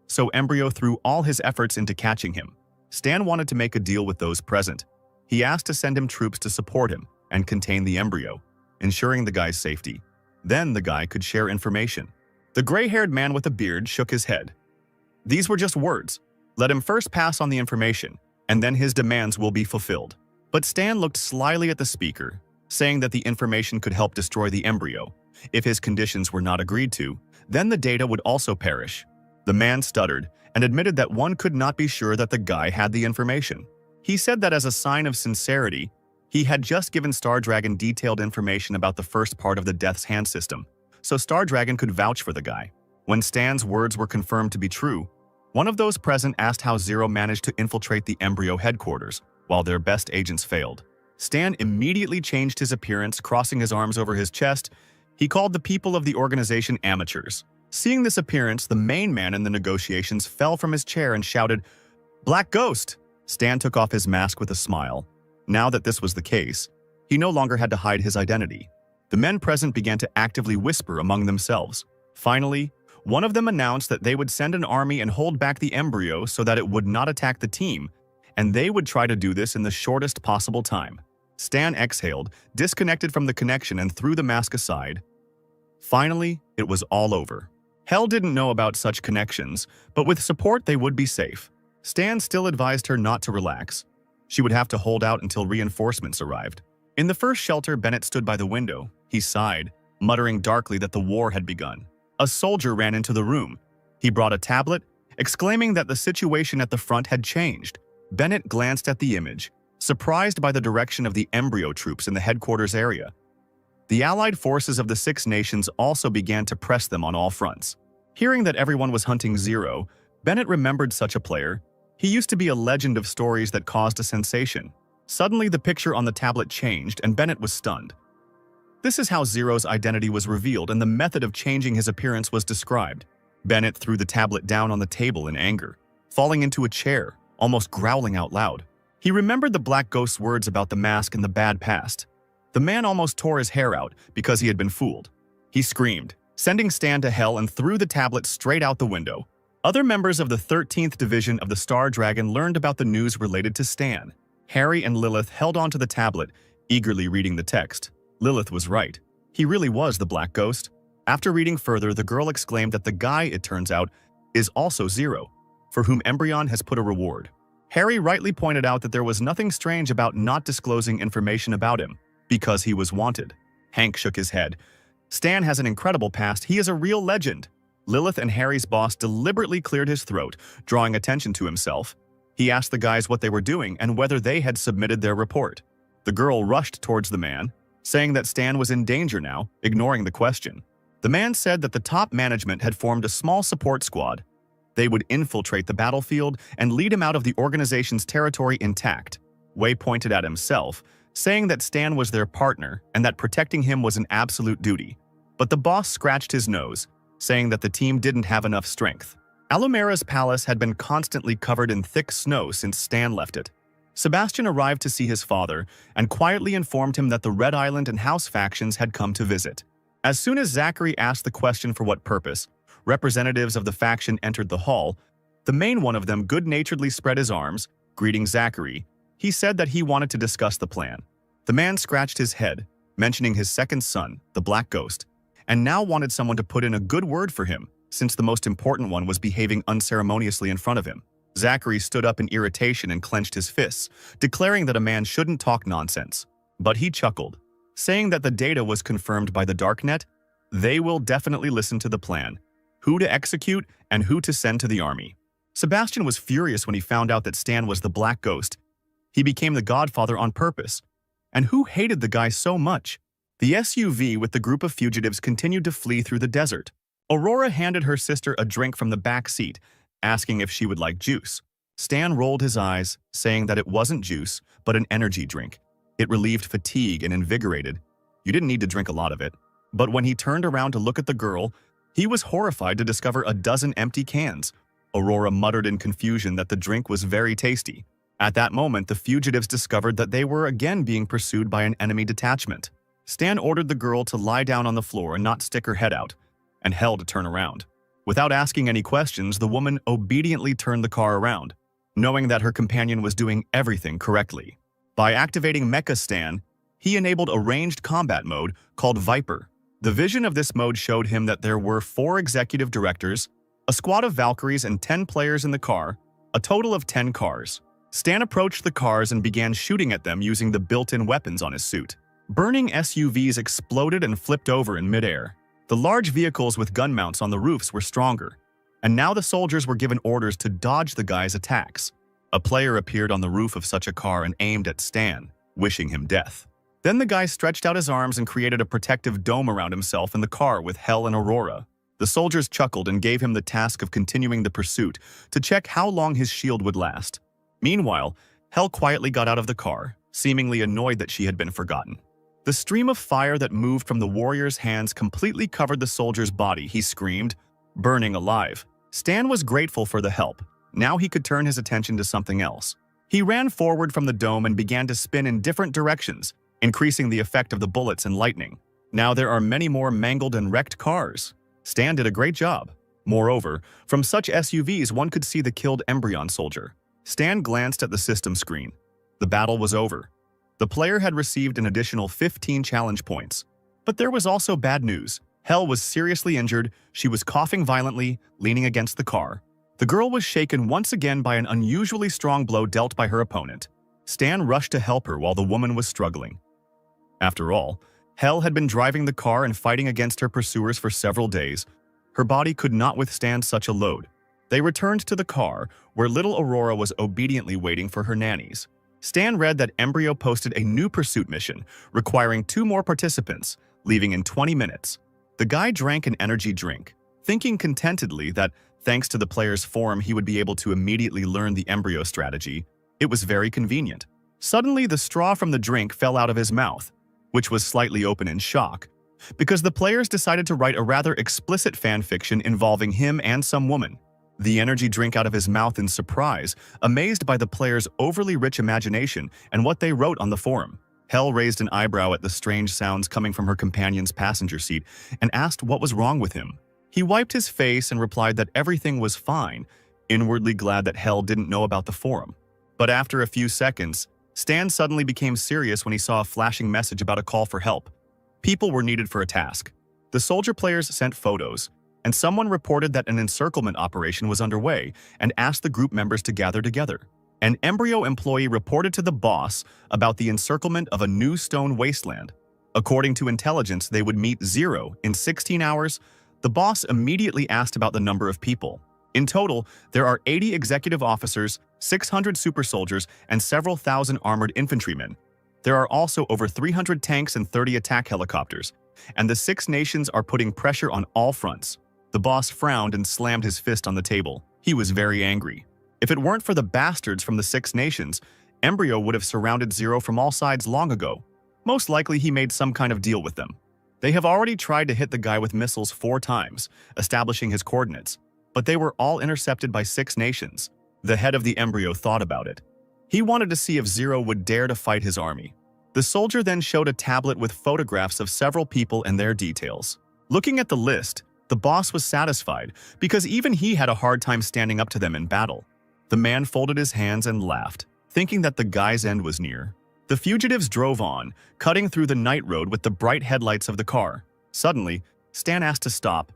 So Embryo threw all his efforts into catching him. Stan wanted to make a deal with those present. He asked to send him troops to support him and contain the embryo, ensuring the guy's safety. Then the guy could share information. The gray-haired man with a beard shook his head. These were just words. Let him first pass on the information, and then his demands will be fulfilled. But Stan looked slyly at the speaker, saying that the information could help destroy the embryo. If his conditions were not agreed to, then the data would also perish. The man stuttered and admitted that one could not be sure that the guy had the information. He said that as a sign of sincerity, he had just given Star Dragon detailed information about the first part of the Death's Hand system, so Star Dragon could vouch for the guy. When Stan's words were confirmed to be true, one of those present asked how Zero managed to infiltrate the embryo headquarters, while their best agents failed. Stan immediately changed his appearance, crossing his arms over his chest. He called the people of the organization amateurs. Seeing this appearance, the main man in the negotiations fell from his chair and shouted, "Black Ghost!" Stan took off his mask with a smile. Now that this was the case, he no longer had to hide his identity. The men present began to actively whisper among themselves. Finally, one of them announced that they would send an army and hold back the embryo so that it would not attack the team, and they would try to do this in the shortest possible time. Stan exhaled, disconnected from the connection, and threw the mask aside. Finally, it was all over. Hell didn't know about such connections, but with support they would be safe. Stan still advised her not to relax. She would have to hold out until reinforcements arrived. In the first shelter, Bennett stood by the window. He sighed, muttering darkly that the war had begun. A soldier ran into the room. He brought a tablet, exclaiming that the situation at the front had changed. Bennett glanced at the image, surprised by the direction of the embryo troops in the headquarters area. The allied forces of the 6 nations also began to press them on all fronts. Hearing that everyone was hunting Zero, Bennett remembered such a player. He used to be a legend of stories that caused a sensation. Suddenly, the picture on the tablet changed, and Bennett was stunned. This is how Zero's identity was revealed, and the method of changing his appearance was described. Bennett threw the tablet down on the table in anger, falling into a chair, almost growling out loud. He remembered the Black Ghost's words about the mask and the bad past. The man almost tore his hair out because he had been fooled. He screamed, sending Stan to hell, and threw the tablet straight out the window. Other members of the 13th Division of the Star Dragon learned about the news related to Stan. Harry and Lilith held onto the tablet, eagerly reading the text. Lilith was right. He really was the Black Ghost. After reading further, the girl exclaimed that the guy, it turns out, is also Zero, for whom Embryon has put a reward. Harry rightly pointed out that there was nothing strange about not disclosing information about him, because he was wanted. Hank shook his head. Stan has an incredible past. He is a real legend. Lilith and Harry's boss deliberately cleared his throat, drawing attention to himself. He asked the guys what they were doing and whether they had submitted their report. The girl rushed towards the man, saying that Stan was in danger now, ignoring the question. The man said that the top management had formed a small support squad. They would infiltrate the battlefield and lead him out of the organization's territory intact. Wei pointed at himself, saying that Stan was their partner and that protecting him was an absolute duty. But the boss scratched his nose, saying that the team didn't have enough strength. Alumera's palace had been constantly covered in thick snow since Stan left it. Sebastian arrived to see his father and quietly informed him that the Red Island and House factions had come to visit. As soon as Zachary asked the question for what purpose, representatives of the faction entered the hall. The main one of them good-naturedly spread his arms, greeting Zachary. He said that he wanted to discuss the plan. The man scratched his head, mentioning his second son, the Black Ghost, and now wanted someone to put in a good word for him, since the most important one was behaving unceremoniously in front of him. Zachary stood up in irritation and clenched his fists, declaring that a man shouldn't talk nonsense. But he chuckled, saying that the data was confirmed by the darknet. They will definitely listen to the plan, who to execute and who to send to the army. Sebastian was furious when he found out that Stan was the Black Ghost. He became the godfather on purpose. And who hated the guy so much? The SUV with the group of fugitives continued to flee through the desert. Aurora handed her sister a drink from the back seat, asking if she would like juice. Stan rolled his eyes, saying that it wasn't juice, but an energy drink. It relieved fatigue and invigorated. You didn't need to drink a lot of it. But when he turned around to look at the girl, he was horrified to discover a dozen empty cans. Aurora muttered in confusion that the drink was very tasty. At that moment, the fugitives discovered that they were again being pursued by an enemy detachment. Stan ordered the girl to lie down on the floor and not stick her head out, and Hell to turn around. Without asking any questions, the woman obediently turned the car around, knowing that her companion was doing everything correctly. By activating Mecha Stan, he enabled a ranged combat mode called Viper. The vision of this mode showed him that there were 4 executive directors, a squad of Valkyries and 10 players in the car, a total of 10 cars. Stan approached the cars and began shooting at them using the built-in weapons on his suit. Burning SUVs exploded and flipped over in midair. The large vehicles with gun mounts on the roofs were stronger, and now the soldiers were given orders to dodge the guy's attacks. A player appeared on the roof of such a car and aimed at Stan, wishing him death. Then the guy stretched out his arms and created a protective dome around himself in the car with Hell and Aurora. The soldiers chuckled and gave him the task of continuing the pursuit to check how long his shield would last. Meanwhile, Hell quietly got out of the car, seemingly annoyed that she had been forgotten. The stream of fire that moved from the warrior's hands completely covered the soldier's body. He screamed, burning alive. Stan was grateful for the help. Now he could turn his attention to something else. He ran forward from the dome and began to spin in different directions, increasing the effect of the bullets and lightning. Now there are many more mangled and wrecked cars. Stan did a great job. Moreover, from such SUVs one could see the killed Embryon soldier. Stan glanced at the system screen. The battle was over. The player had received an additional 15 challenge points. But there was also bad news. Hell was seriously injured. She was coughing violently, leaning against the car. The girl was shaken once again by an unusually strong blow dealt by her opponent. Stan rushed to help her while the woman was struggling. After all, Hell had been driving the car and fighting against her pursuers for several days. Her body could not withstand such a load. They returned to the car, where little Aurora was obediently waiting for her nannies. Stan read that Embryo posted a new pursuit mission, requiring 2 more participants, leaving in 20 minutes. The guy drank an energy drink, thinking contentedly that, thanks to the player's forum, he would be able to immediately learn the Embryo strategy. It was very convenient. Suddenly, the straw from the drink fell out of his mouth, which was slightly open in shock, because the players decided to write a rather explicit fanfiction involving him and some woman. The energy drank out of his mouth in surprise, amazed by the players' overly rich imagination and what they wrote on the forum. Hell raised an eyebrow at the strange sounds coming from her companion's passenger seat and asked what was wrong with him. He wiped his face and replied that everything was fine, inwardly glad that Hell didn't know about the forum. But after a few seconds, Stan suddenly became serious when he saw a flashing message about a call for help. People were needed for a task. The soldier players sent photos, and someone reported that an encirclement operation was underway and asked the group members to gather together. An Embryo employee reported to the boss about the encirclement of a new stone wasteland. According to intelligence, they would meet 0 in 16 hours. The boss immediately asked about the number of people. In total, there are 80 executive officers, 600 super soldiers, and several thousand armored infantrymen. There are also over 300 tanks and 30 attack helicopters, and the 6 nations are putting pressure on all fronts. The boss frowned and slammed his fist on the table. He was very angry. If it weren't for the bastards from the 6 nations, Embryo would have surrounded 0 from all sides long ago. Most likely he made some kind of deal with them. They have already tried to hit the guy with missiles 4 times, establishing his coordinates, but they were all intercepted by 6 nations. The head of the Embryo thought about it. He wanted to see if 0 would dare to fight his army. The soldier then showed a tablet with photographs of several people and their details. Looking at the list, the boss was satisfied because even he had a hard time standing up to them in battle. The man folded his hands and laughed, thinking that the guy's end was near. The fugitives drove on, cutting through the night road with the bright headlights of the car. Suddenly, Stan asked to stop.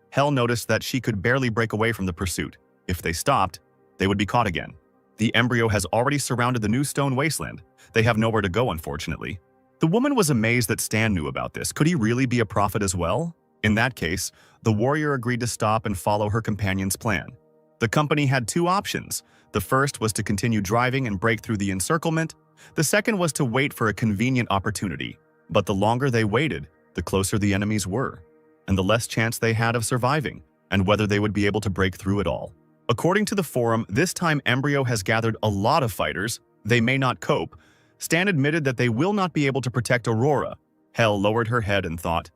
Hel noticed that she could barely break away from the pursuit. If they stopped, they would be caught again. The embryo has already surrounded the new stone wasteland. They have nowhere to go, unfortunately. The woman was amazed that Stan knew about this. Could he really be a prophet as well? In that case, the warrior agreed to stop and follow her companion's plan. The company had two options. The first was to continue driving and break through the encirclement. The second was to wait for a convenient opportunity. But the longer they waited, the closer the enemies were, and the less chance they had of surviving, and whether they would be able to break through it all. According to the forum, this time Embryo has gathered a lot of fighters. They may not cope. Stan admitted that they will not be able to protect Aurora. Hel lowered her head and thought.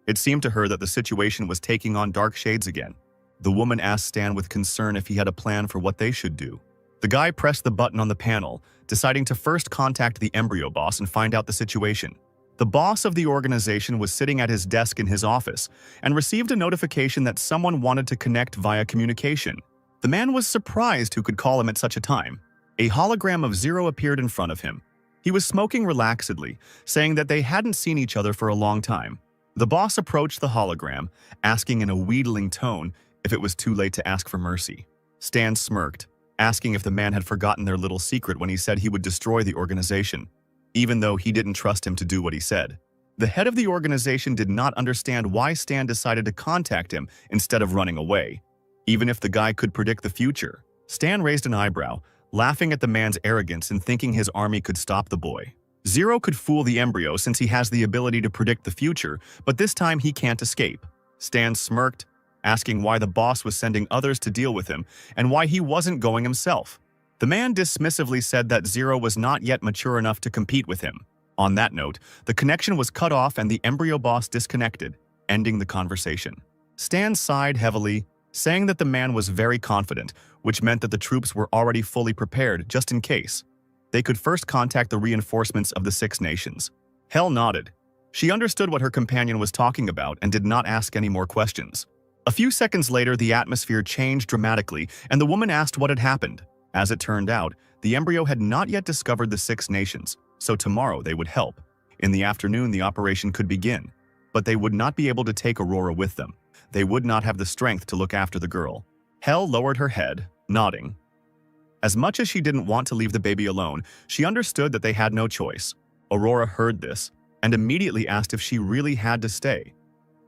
It seemed to her that the situation was taking on dark shades again. The woman asked Stan with concern if he had a plan for what they should do. The guy pressed the button on the panel, deciding to first contact the embryo boss and find out the situation. The boss of the organization was sitting at his desk in his office and received a notification that someone wanted to connect via communication. The man was surprised who could call him at such a time. A hologram of Zero appeared in front of him. He was smoking relaxedly, saying that they hadn't seen each other for a long time. The boss approached the hologram, asking in a wheedling tone if it was too late to ask for mercy. Stan smirked, asking if the man had forgotten their little secret when he said he would destroy the organization, even though he didn't trust him to do what he said. The head of the organization did not understand why Stan decided to contact him instead of running away. Even if the guy could predict the future, Stan raised an eyebrow, laughing at the man's arrogance and thinking his army could stop the boy. Zero could fool the embryo since he has the ability to predict the future, but this time he can't escape. Stan smirked, asking why the boss was sending others to deal with him and why he wasn't going himself. The man dismissively said that Zero was not yet mature enough to compete with him. On that note, the connection was cut off and the embryo boss disconnected, ending the conversation. Stan sighed heavily, saying that the man was very confident, which meant that the troops were already fully prepared just in case. They could first contact the reinforcements of the 6 nations. Hel nodded. She understood what her companion was talking about and did not ask any more questions. A few seconds later, the atmosphere changed dramatically, and the woman asked what had happened. As it turned out, the embryo had not yet discovered the 6 nations, so tomorrow they would help. In the afternoon, the operation could begin, but they would not be able to take Aurora with them. They would not have the strength to look after the girl. Hel lowered her head, nodding. As much as she didn't want to leave the baby alone, she understood that they had no choice. Aurora heard this and immediately asked if she really had to stay.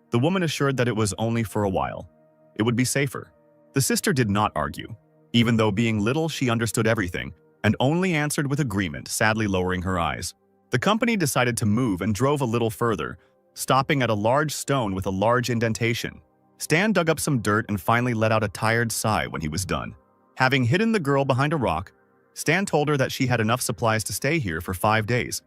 The woman assured that it was only for a while. It would be safer. The sister did not argue. Even though being little, she understood everything and only answered with agreement, sadly lowering her eyes. The company decided to move and drove a little further, stopping at a large stone with a large indentation. Stan dug up some dirt and finally let out a tired sigh when he was done. Having hidden the girl behind a rock, Stan told her that she had enough supplies to stay here for 5 days,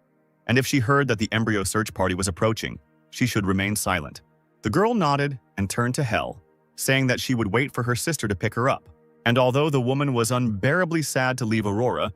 and if she heard that the embryo search party was approaching, she should remain silent. The girl nodded and turned to Hel, saying that she would wait for her sister to pick her up. And although the woman was unbearably sad to leave Aurora,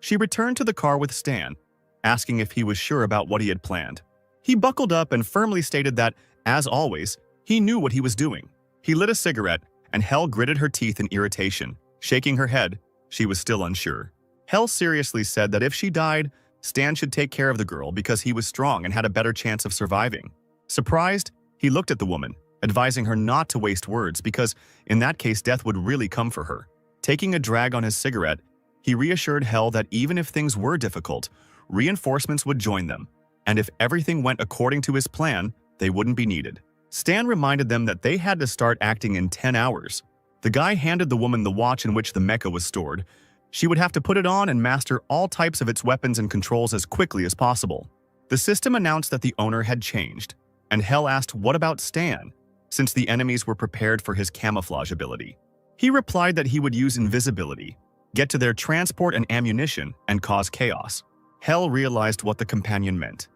she returned to the car with Stan, asking if he was sure about what he had planned. He buckled up and firmly stated that, as always, he knew what he was doing. He lit a cigarette, and Hel gritted her teeth in irritation. Shaking her head, she was still unsure. Hel seriously said that if she died, Stan should take care of the girl because he was strong and had a better chance of surviving. Surprised, he looked at the woman, advising her not to waste words because, in that case, death would really come for her. Taking a drag on his cigarette, he reassured Hel that even if things were difficult, reinforcements would join them, and if everything went according to his plan, they wouldn't be needed. Stan reminded them that they had to start acting in 10 hours. The guy handed the woman the watch in which the mecha was stored. She would have to put it on and master all types of its weapons and controls as quickly as possible. The system announced that the owner had changed, and Hel asked what about Stan, since the enemies were prepared for his camouflage ability. He replied that he would use invisibility, get to their transport and ammunition, and cause chaos. Hel realized what the companion meant.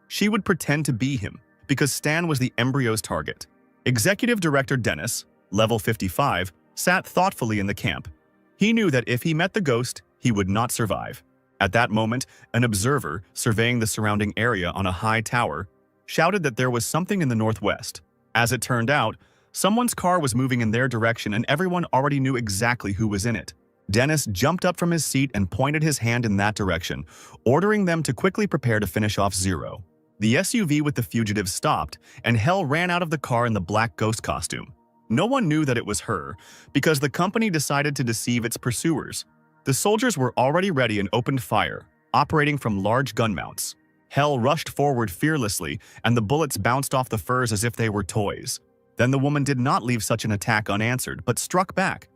She would pretend to be him, because Stan was the embryo's target. Executive Director Dennis, level 55, sat thoughtfully in the camp. He knew that if he met the ghost, he would not survive. At that moment, an observer, surveying the surrounding area on a high tower, shouted that there was something in the northwest. As it turned out, someone's car was moving in their direction and everyone already knew exactly who was in it. Dennis jumped up from his seat and pointed his hand in that direction, ordering them to quickly prepare to finish off Zero. The SUV with the fugitive stopped, and Hell ran out of the car in the black ghost costume. No one knew that it was her, because the company decided to deceive its pursuers. The soldiers were already ready and opened fire, operating from large gun mounts. Hell rushed forward fearlessly, and the bullets bounced off the furs as if they were toys. Then the woman did not leave such an attack unanswered, but struck back.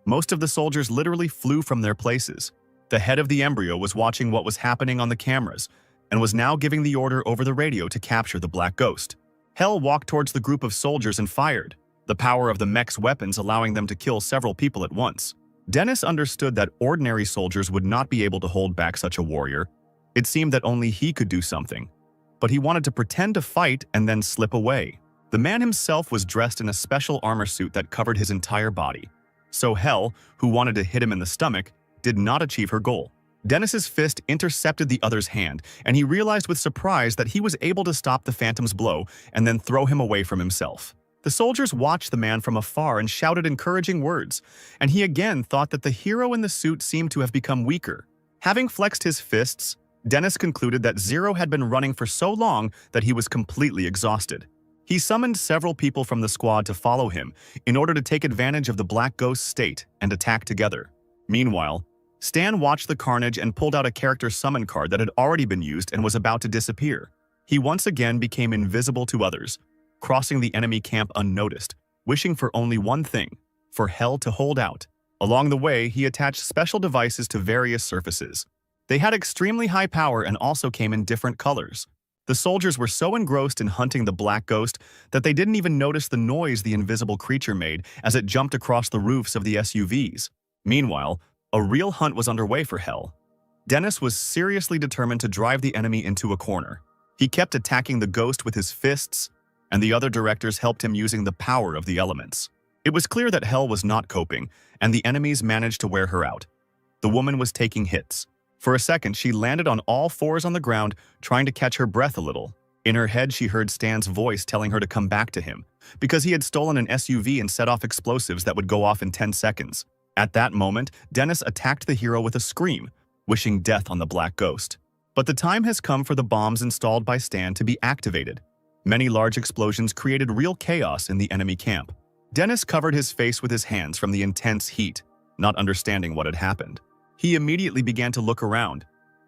Most of the soldiers literally flew from their places. The head of the embryo was watching what was happening on the cameras, and was now giving the order over the radio to capture the black ghost. Hell walked towards the group of soldiers and fired, the power of the mech's weapons allowing them to kill several people at once. Dennis understood that ordinary soldiers would not be able to hold back such a warrior. It seemed that only he could do something. But he wanted to pretend to fight and then slip away. The man himself was dressed in a special armor suit that covered his entire body. So Hell, who wanted to hit him in the stomach, did not achieve her goal. Dennis's fist intercepted the other's hand, and he realized with surprise that he was able to stop the Phantom's blow and then throw him away from himself. The soldiers watched the man from afar and shouted encouraging words, and he again thought that the hero in the suit seemed to have become weaker. Having flexed his fists, Dennis concluded that Zero had been running for so long that he was completely exhausted. He summoned several people from the squad to follow him in order to take advantage of the Black Ghost's state and attack together. Meanwhile, Stan watched the carnage and pulled out a character summon card that had already been used and was about to disappear. He once again became invisible to others, crossing the enemy camp unnoticed, wishing for only one thing: for Hell to hold out. Along the way, he attached special devices to various surfaces. They had extremely high power and also came in different colors. The soldiers were so engrossed in hunting the Black Ghost that they didn't even notice the noise the invisible creature made as it jumped across the roofs of the SUVs. Meanwhile, a real hunt was underway for Hell. Dennis was seriously determined to drive the enemy into a corner. He kept attacking the ghost with his fists, and the other directors helped him using the power of the elements. It was clear that Hell was not coping, and the enemies managed to wear her out. The woman was taking hits. For a second, she landed on all fours on the ground, trying to catch her breath a little. In her head, she heard Stan's voice telling her to come back to him, because he had stolen an SUV and set off explosives that would go off in 10 seconds. At that moment, Dennis attacked the hero with a scream, wishing death on the Black Ghost. But the time has come for the bombs installed by Stan to be activated. Many large explosions created real chaos in the enemy camp. Dennis covered his face with his hands from the intense heat, not understanding what had happened. He immediately began to look around,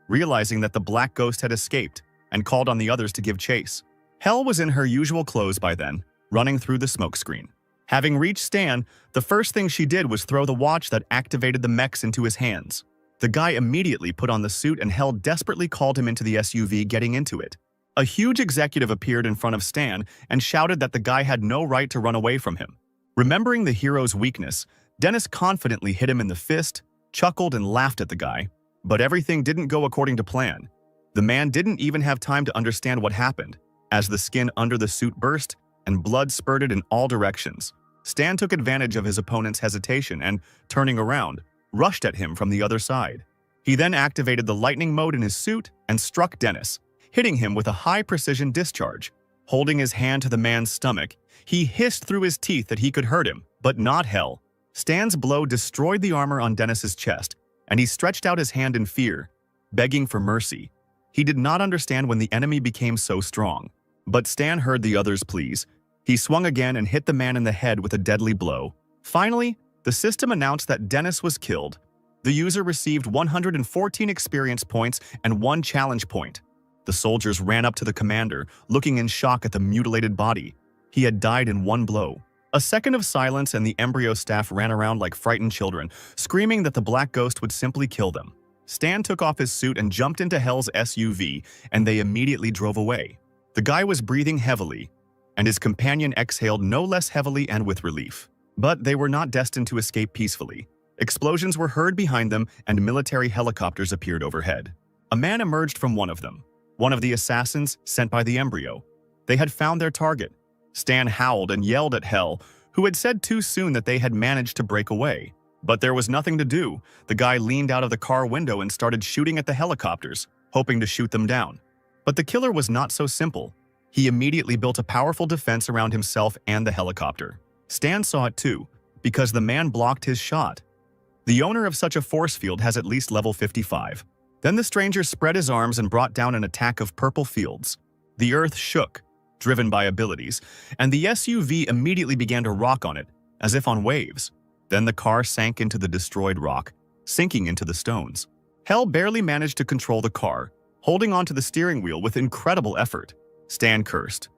realizing that the Black Ghost had escaped, and called on the others to give chase. Hell was in her usual clothes by then, running through the smokescreen. Having reached Stan, the first thing she did was throw the watch that activated the mechs into his hands. The guy immediately put on the suit, and Hell desperately called him into the SUV, getting into it. A huge executive appeared in front of Stan and shouted that the guy had no right to run away from him. Remembering the hero's weakness, Dennis confidently hit him in the fist, chuckled and laughed at the guy. But everything didn't go according to plan. The man didn't even have time to understand what happened, as the skin under the suit burst and blood spurted in all directions. Stan took advantage of his opponent's hesitation and, turning around, rushed at him from the other side. He then activated the lightning mode in his suit and struck Dennis, hitting him with a high-precision discharge. Holding his hand to the man's stomach, he hissed through his teeth that he could hurt him, but not Hell. Stan's blow destroyed the armor on Dennis's chest, and he stretched out his hand in fear, begging for mercy. He did not understand when the enemy became so strong. But Stan heard the others' pleas. He swung again and hit the man in the head with a deadly blow. Finally, the system announced that Dennis was killed. The user received 114 experience points and 1 challenge point. The soldiers ran up to the commander, looking in shock at the mutilated body. He had died in 1 blow. A second of silence, and the embryo staff ran around like frightened children, screaming that the Black Ghost would simply kill them. Stan took off his suit and jumped into Hell's SUV, and they immediately drove away. The guy was breathing heavily, and his companion exhaled no less heavily and with relief. But they were not destined to escape peacefully. Explosions were heard behind them, and military helicopters appeared overhead. A man emerged from one of them, one of the assassins sent by the embryo. They had found their target. Stan howled and yelled at Hell, who had said too soon that they had managed to break away. But there was nothing to do. The guy leaned out of the car window and started shooting at the helicopters, hoping to shoot them down. But the killer was not so simple. He immediately built a powerful defense around himself and the helicopter. Stan saw it too, because the man blocked his shot. The owner of such a force field has at least level 55. Then the stranger spread his arms and brought down an attack of purple fields. The earth shook, driven by abilities, and the SUV immediately began to rock on it, as if on waves. Then the car sank into the destroyed rock, sinking into the stones. Hell barely managed to control the car, holding onto the steering wheel with incredible effort. Stan cursed.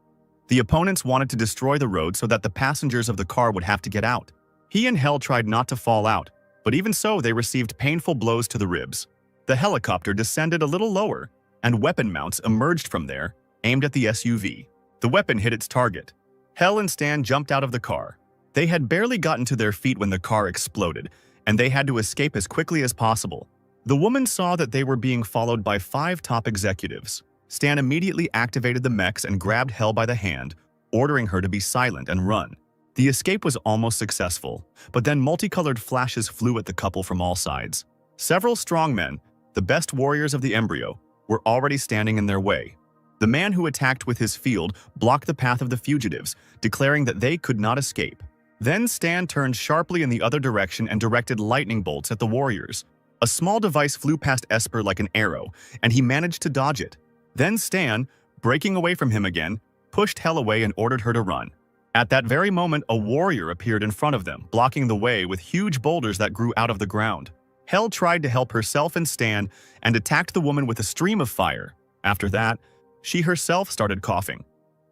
The opponents wanted to destroy the road so that the passengers of the car would have to get out. He and Hell tried not to fall out, but even so they received painful blows to the ribs. The helicopter descended a little lower, and weapon mounts emerged from there, aimed at the SUV. The weapon hit its target. Hell and Stan jumped out of the car. They had barely gotten to their feet when the car exploded, and they had to escape as quickly as possible. The woman saw that they were being followed by 5 top executives. Stan immediately activated the mechs and grabbed Hell by the hand, ordering her to be silent and run. The escape was almost successful, but then multicolored flashes flew at the couple from all sides. Several strongmen, the best warriors of the embryo, were already standing in their way. The man who attacked with his field blocked the path of the fugitives, declaring that they could not escape. Then Stan turned sharply in the other direction and directed lightning bolts at the warriors. A small device flew past Esper like an arrow, and he managed to dodge it. Then Stan, breaking away from him again, pushed Hell away and ordered her to run. At that very moment, a warrior appeared in front of them, blocking the way with huge boulders that grew out of the ground. Hell tried to help herself and Stan and attacked the woman with a stream of fire. After that, she herself started coughing.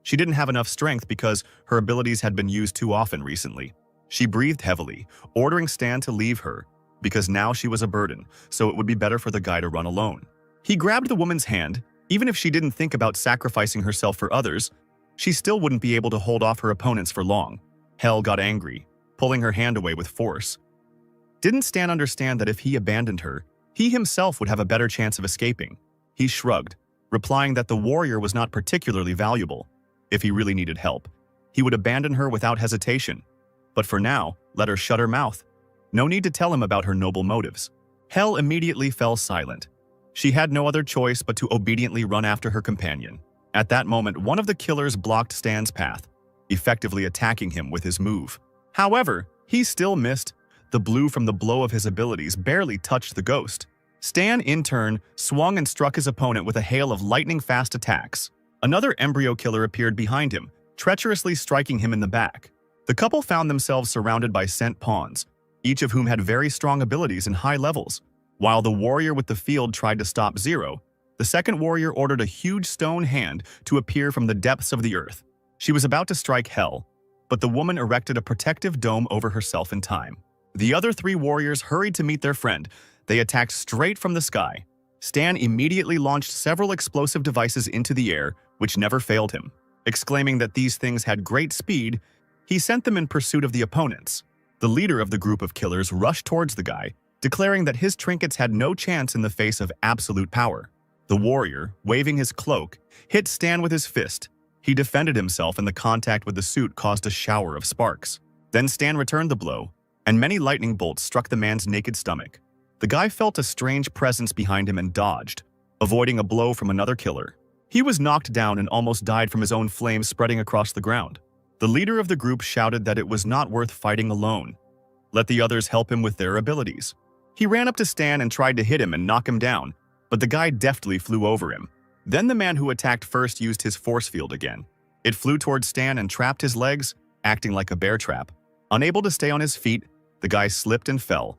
She didn't have enough strength because her abilities had been used too often recently. She breathed heavily, ordering Stan to leave her, because now she was a burden, so it would be better for the guy to run alone. He grabbed the woman's hand. Even if she didn't think about sacrificing herself for others, she still wouldn't be able to hold off her opponents for long. Hell got angry, pulling her hand away with force. Didn't Stan understand that if he abandoned her, he himself would have a better chance of escaping? He shrugged, replying that the warrior was not particularly valuable. If he really needed help, he would abandon her without hesitation. But for now, let her shut her mouth. No need to tell him about her noble motives. Hell immediately fell silent. She had no other choice but to obediently run after her companion. At that moment, one of the killers blocked Stan's path, effectively attacking him with his move. However, he still missed. The blue from the blow of his abilities barely touched the ghost. Stan, in turn, swung and struck his opponent with a hail of lightning-fast attacks. Another embryo killer appeared behind him, treacherously striking him in the back. The couple found themselves surrounded by sent pawns, each of whom had very strong abilities and high levels. While the warrior with the field tried to stop Zero, the second warrior ordered a huge stone hand to appear from the depths of the earth. She was about to strike Hell, but the woman erected a protective dome over herself in time. The other 3 warriors hurried to meet their friend. They attacked straight from the sky. Stan immediately launched several explosive devices into the air, which never failed him. Exclaiming that these things had great speed, he sent them in pursuit of the opponents. The leader of the group of killers rushed towards the guy, declaring that his trinkets had no chance in the face of absolute power. The warrior, waving his cloak, hit Stan with his fist. He defended himself and the contact with the suit caused a shower of sparks. Then Stan returned the blow, and many lightning bolts struck the man's naked stomach. The guy felt a strange presence behind him and dodged, avoiding a blow from another killer. He was knocked down and almost died from his own flames spreading across the ground. The leader of the group shouted that it was not worth fighting alone. Let the others help him with their abilities. He ran up to Stan and tried to hit him and knock him down, but the guy deftly flew over him. Then the man who attacked first used his force field again. It flew towards Stan and trapped his legs, acting like a bear trap. Unable to stay on his feet, the guy slipped and fell,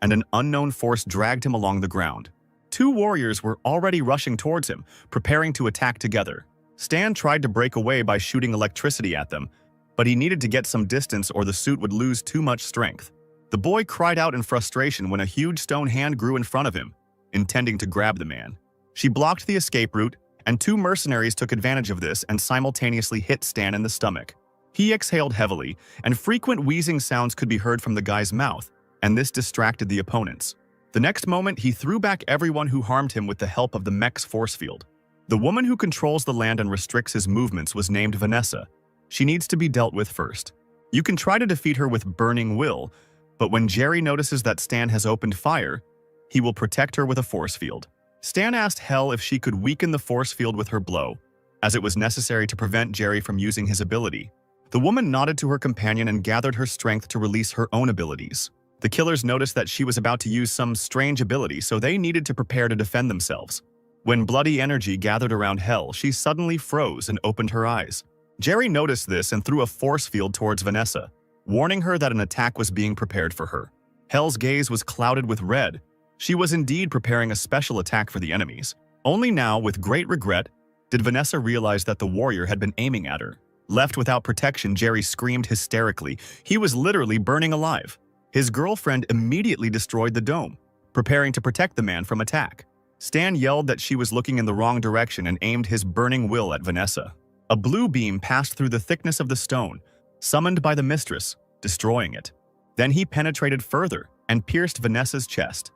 and an unknown force dragged him along the ground. 2 warriors were already rushing towards him, preparing to attack together. Stan tried to break away by shooting electricity at them, but he needed to get some distance or the suit would lose too much strength. The boy cried out in frustration when a huge stone hand grew in front of him, intending to grab the man. She blocked the escape route, and 2 mercenaries took advantage of this and simultaneously hit Stan in the stomach. He exhaled heavily, and frequent wheezing sounds could be heard from the guy's mouth, and this distracted the opponents. The next moment, he threw back everyone who harmed him with the help of the mech's force field. The woman who controls the land and restricts his movements was named Vanessa. She needs to be dealt with first. You can try to defeat her with Burning Will, but when Jerry notices that Stan has opened fire, he will protect her with a force field. Stan asked Hell if she could weaken the force field with her blow, as it was necessary to prevent Jerry from using his ability. The woman nodded to her companion and gathered her strength to release her own abilities. The killers noticed that she was about to use some strange ability, so they needed to prepare to defend themselves. When bloody energy gathered around Hell, she suddenly froze and opened her eyes. Jerry noticed this and threw a force field towards Vanessa, warning her that an attack was being prepared for her. Hell's gaze was clouded with red. She was indeed preparing a special attack for the enemies. Only now, with great regret, did Vanessa realize that the warrior had been aiming at her. Left without protection, Jerry screamed hysterically. He was literally burning alive. His girlfriend immediately destroyed the dome, preparing to protect the man from attack. Stan yelled that she was looking in the wrong direction and aimed his burning will at Vanessa. A blue beam passed through the thickness of the stone, summoned by the mistress, destroying it. Then he penetrated further and pierced Vanessa's chest.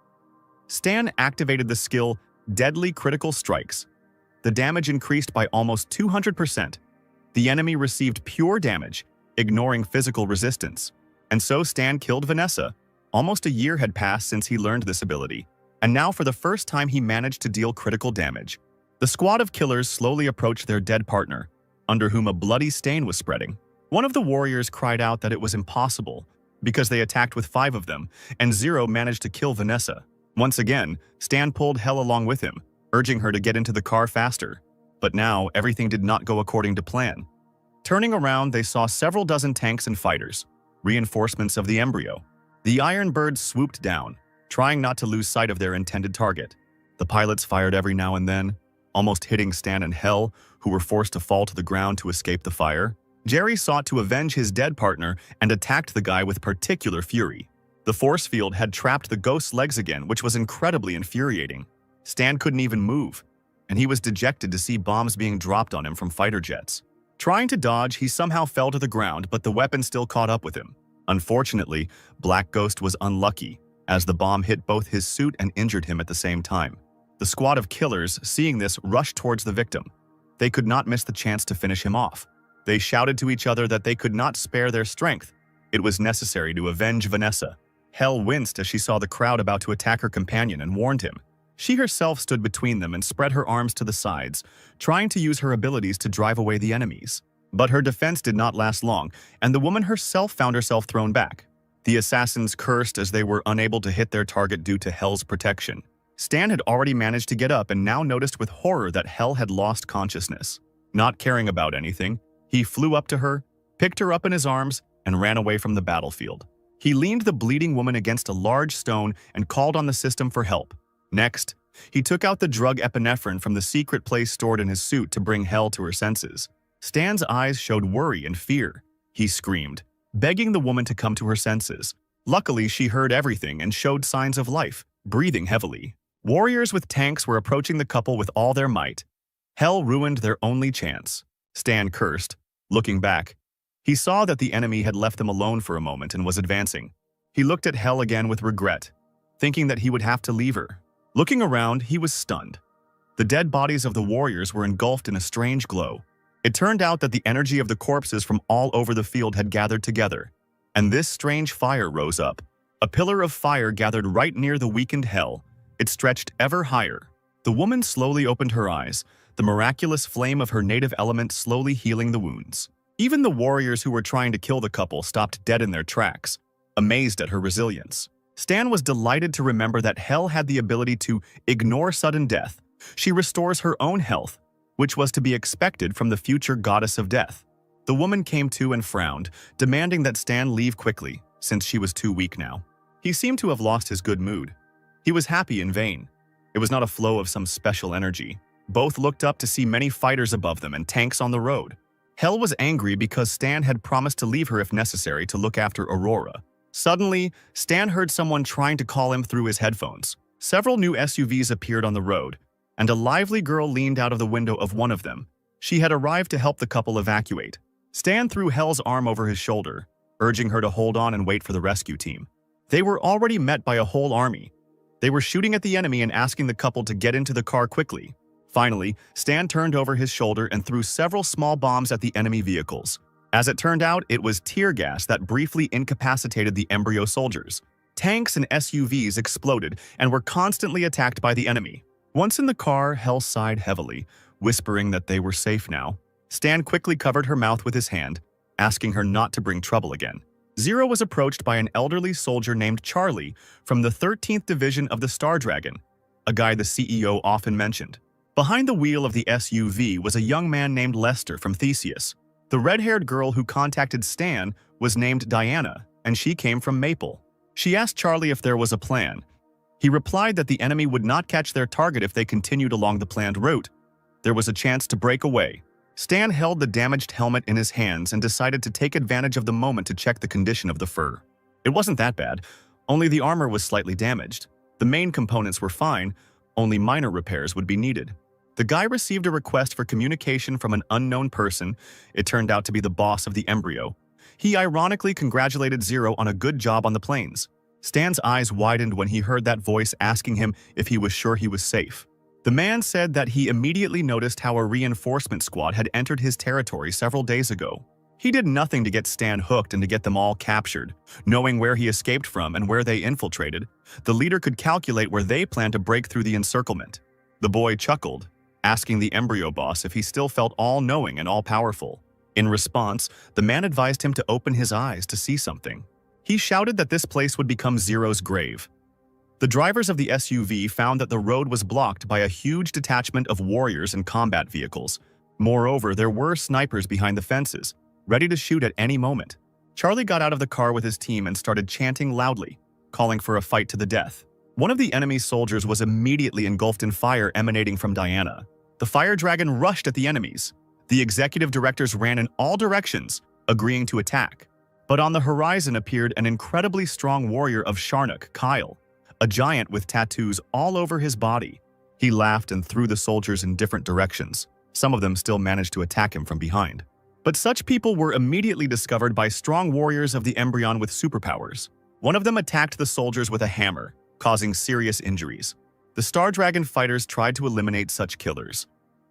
Stan activated the skill Deadly Critical Strikes. The damage increased by almost 200%. The enemy received pure damage, ignoring physical resistance. And so Stan killed Vanessa. Almost a year had passed since he learned this ability, and now for the first time he managed to deal critical damage. The squad of killers slowly approached their dead partner, under whom a bloody stain was spreading. One of the warriors cried out that it was impossible, because they attacked with 5 of them, and Zero managed to kill Vanessa. Once again, Stan pulled Hell along with him, urging her to get into the car faster. But now, everything did not go according to plan. Turning around, they saw several dozen tanks and fighters, reinforcements of the embryo. The Iron Birds swooped down, trying not to lose sight of their intended target. The pilots fired every now and then, almost hitting Stan and Hell, who were forced to fall to the ground to escape the fire. Jerry sought to avenge his dead partner and attacked the guy with particular fury. The force field had trapped the ghost's legs again, which was incredibly infuriating. Stan couldn't even move, and he was dejected to see bombs being dropped on him from fighter jets. Trying to dodge, he somehow fell to the ground, but the weapon still caught up with him. Unfortunately, Black Ghost was unlucky, as the bomb hit both his suit and injured him at the same time. The squad of killers, seeing this, rushed towards the victim. They could not miss the chance to finish him off. They shouted to each other that they could not spare their strength. It was necessary to avenge Vanessa. Hell winced as she saw the crowd about to attack her companion and warned him. She herself stood between them and spread her arms to the sides, trying to use her abilities to drive away the enemies. But her defense did not last long, and the woman herself found herself thrown back. The assassins cursed as they were unable to hit their target due to Hell's protection. Stan had already managed to get up and now noticed with horror that Hell had lost consciousness. Not caring about anything, he flew up to her, picked her up in his arms, and ran away from the battlefield. He leaned the bleeding woman against a large stone and called on the system for help. Next, he took out the drug epinephrine from the secret place stored in his suit to bring Hell to her senses. Stan's eyes showed worry and fear. He screamed, begging the woman to come to her senses. Luckily, she heard everything and showed signs of life, breathing heavily. Warriors with tanks were approaching the couple with all their might. Hell ruined their only chance. Stan cursed. Looking back, he saw that the enemy had left them alone for a moment and was advancing. He looked at Hell again with regret, thinking that he would have to leave her. Looking around, he was stunned. The dead bodies of the warriors were engulfed in a strange glow. It turned out that the energy of the corpses from all over the field had gathered together, and this strange fire rose up. A pillar of fire gathered right near the weakened Hell. It stretched ever higher. The woman slowly opened her eyes, the miraculous flame of her native element slowly healing the wounds. Even the warriors who were trying to kill the couple stopped dead in their tracks, amazed at her resilience. Stan was delighted to remember that Hell had the ability to ignore sudden death. She restores her own health, which was to be expected from the future goddess of death. The woman came to and frowned, demanding that Stan leave quickly, since she was too weak now. He seemed to have lost his good mood. He was happy in vain. It was not a flow of some special energy. Both looked up to see many fighters above them and tanks on the road. Hell was angry because Stan had promised to leave her if necessary to look after Aurora. Suddenly, Stan heard someone trying to call him through his headphones. Several new SUVs appeared on the road, and a lively girl leaned out of the window of one of them. She had arrived to help the couple evacuate. Stan threw Hell's arm over his shoulder, urging her to hold on and wait for the rescue team. They were already met by a whole army. They were shooting at the enemy and asking the couple to get into the car quickly. Finally, Stan turned over his shoulder and threw several small bombs at the enemy vehicles. As it turned out, it was tear gas that briefly incapacitated the embryo soldiers. Tanks and SUVs exploded and were constantly attacked by the enemy. Once in the car, Hell sighed heavily, whispering that they were safe now. Stan quickly covered her mouth with his hand, asking her not to bring trouble again. Zero was approached by an elderly soldier named Charlie from the 13th Division of the Star Dragon, a guy the CEO often mentioned. Behind the wheel of the SUV was a young man named Lester from Theseus. The red-haired girl who contacted Stan was named Diana, and she came from Maple. She asked Charlie if there was a plan. He replied that the enemy would not catch their target if they continued along the planned route. There was a chance to break away. Stan held the damaged helmet in his hands and decided to take advantage of the moment to check the condition of the fur. It wasn't that bad, only the armor was slightly damaged. The main components were fine, only minor repairs would be needed. The guy received a request for communication from an unknown person. It turned out to be the boss of the embryo. He ironically congratulated Zero on a good job on the plains. Stan's eyes widened when he heard that voice asking him if he was sure he was safe. The man said that he immediately noticed how a reinforcement squad had entered his territory several days ago. He did nothing to get Stan hooked and to get them all captured. Knowing where he escaped from and where they infiltrated, the leader could calculate where they planned to break through the encirclement. The boy chuckled, asking the embryo boss if he still felt all-knowing and all-powerful. In response, the man advised him to open his eyes to see something. He shouted that this place would become Zero's grave. The drivers of the SUV found that the road was blocked by a huge detachment of warriors and combat vehicles. Moreover, there were snipers behind the fences, ready to shoot at any moment. Charlie got out of the car with his team and started chanting loudly, calling for a fight to the death. One of the enemy soldiers was immediately engulfed in fire emanating from Diana. The fire dragon rushed at the enemies. The executive directors ran in all directions, agreeing to attack. But on the horizon appeared an incredibly strong warrior of Sharnock, Kyle, a giant with tattoos all over his body. He laughed and threw the soldiers in different directions. Some of them still managed to attack him from behind. But such people were immediately discovered by strong warriors of the Embryon with superpowers. One of them attacked the soldiers with a hammer, causing serious injuries. The Star Dragon fighters tried to eliminate such killers,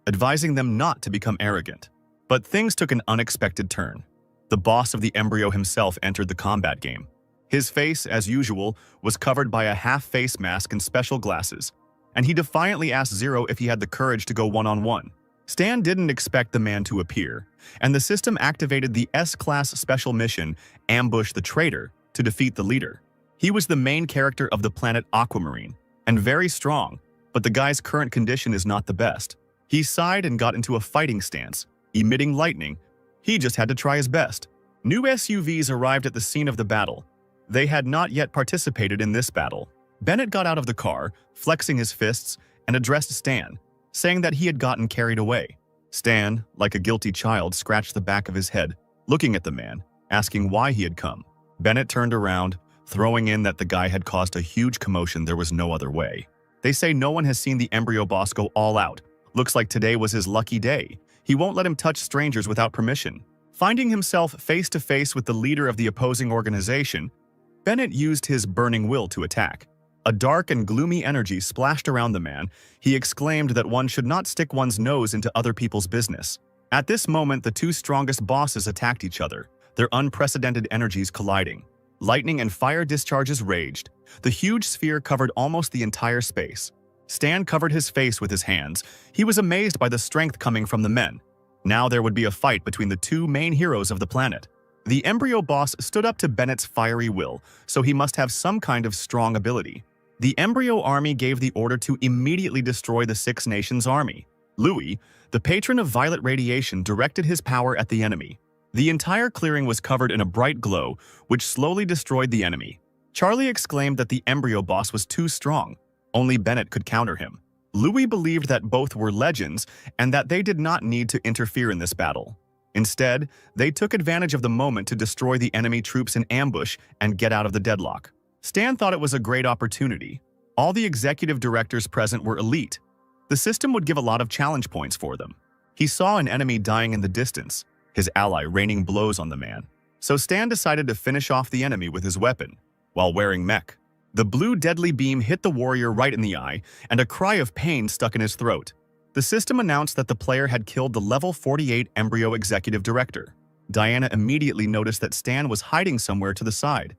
advising them not to become arrogant. But things took an unexpected turn. The boss of the embryo himself entered the combat game. His face, as usual, was covered by a half-face mask and special glasses, and he defiantly asked Zero if he had the courage to go one-on-one. Stan didn't expect the man to appear, and the system activated the S-Class special mission, Ambush the Traitor, to defeat the leader. He was the main character of the planet Aquamarine, and very strong, but the guy's current condition is not the best. He sighed and got into a fighting stance, emitting lightning. He just had to try his best. New SUVs arrived at the scene of the battle. They had not yet participated in this battle. Bennett got out of the car, flexing his fists, and addressed Stan, saying that he had gotten carried away. Stan, like a guilty child, scratched the back of his head, looking at the man, asking why he had come. Bennett turned around, throwing in that the guy had caused a huge commotion. There was no other way. They say no one has seen the embryo boss go all out. Looks like today was his lucky day. He won't let him touch strangers without permission. Finding himself face-to-face with the leader of the opposing organization, Bennett used his burning will to attack. A dark and gloomy energy splashed around the man. He exclaimed that one should not stick one's nose into other people's business. At this moment, the two strongest bosses attacked each other, their unprecedented energies colliding. Lightning and fire discharges raged. The huge sphere covered almost the entire space. Stan covered his face with his hands. He was amazed by the strength coming from the men. Now there would be a fight between the two main heroes of the planet. The embryo boss stood up to Bennett's fiery will, so he must have some kind of strong ability. The embryo army gave the order to immediately destroy the Six Nations army. Louis, the patron of violet radiation, directed his power at the enemy. The entire clearing was covered in a bright glow, which slowly destroyed the enemy. Charlie exclaimed that the embryo boss was too strong. Only Bennett could counter him. Louis believed that both were legends and that they did not need to interfere in this battle. Instead, they took advantage of the moment to destroy the enemy troops in ambush and get out of the deadlock. Stan thought it was a great opportunity. All the executive directors present were elite. The system would give a lot of challenge points for them. He saw an enemy dying in the distance, his ally raining blows on the man. So Stan decided to finish off the enemy with his weapon, while wearing mech. The blue deadly beam hit the warrior right in the eye, and a cry of pain stuck in his throat. The system announced that the player had killed the level 48 embryo executive director. Diana immediately noticed that Stan was hiding somewhere to the side,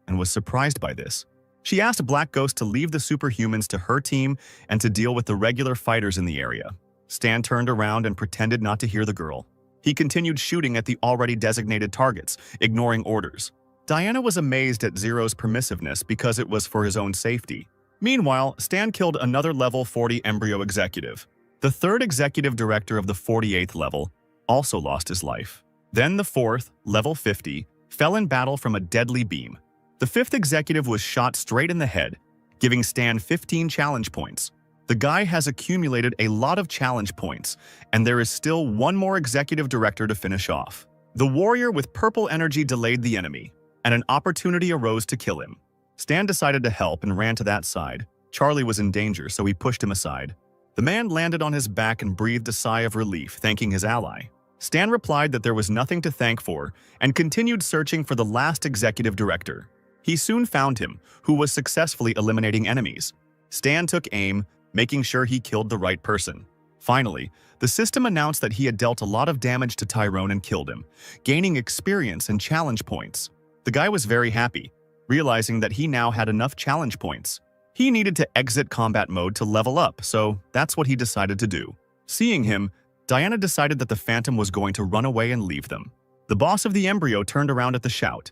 and was surprised by this. She asked Black Ghost to leave the superhumans to her team and to deal with the regular fighters in the area. Stan turned around and pretended not to hear the girl. He continued shooting at the already designated targets, ignoring orders. Diana was amazed at Zero's permissiveness because it was for his own safety. Meanwhile, Stan killed another level 40 embryo executive. The third executive director of the 48th level also lost his life. Then the fourth, level 50, fell in battle from a deadly beam. The fifth executive was shot straight in the head, giving Stan 15 challenge points. The guy has accumulated a lot of challenge points, and there is still one more executive director to finish off. The warrior with purple energy delayed the enemy, and an opportunity arose to kill him. Stan decided to help and ran to that side. Charlie was in danger, so he pushed him aside. The man landed on his back and breathed a sigh of relief, thanking his ally. Stan replied that there was nothing to thank for and continued searching for the last executive director. He soon found him, who was successfully eliminating enemies. Stan took aim, making sure he killed the right person. Finally, the system announced that he had dealt a lot of damage to Tyrone and killed him, gaining experience and challenge points. The guy was very happy, realizing that he now had enough challenge points. He needed to exit combat mode to level up, so that's what he decided to do. Seeing him, Diana decided that the Phantom was going to run away and leave them. The boss of the embryo turned around at the shout.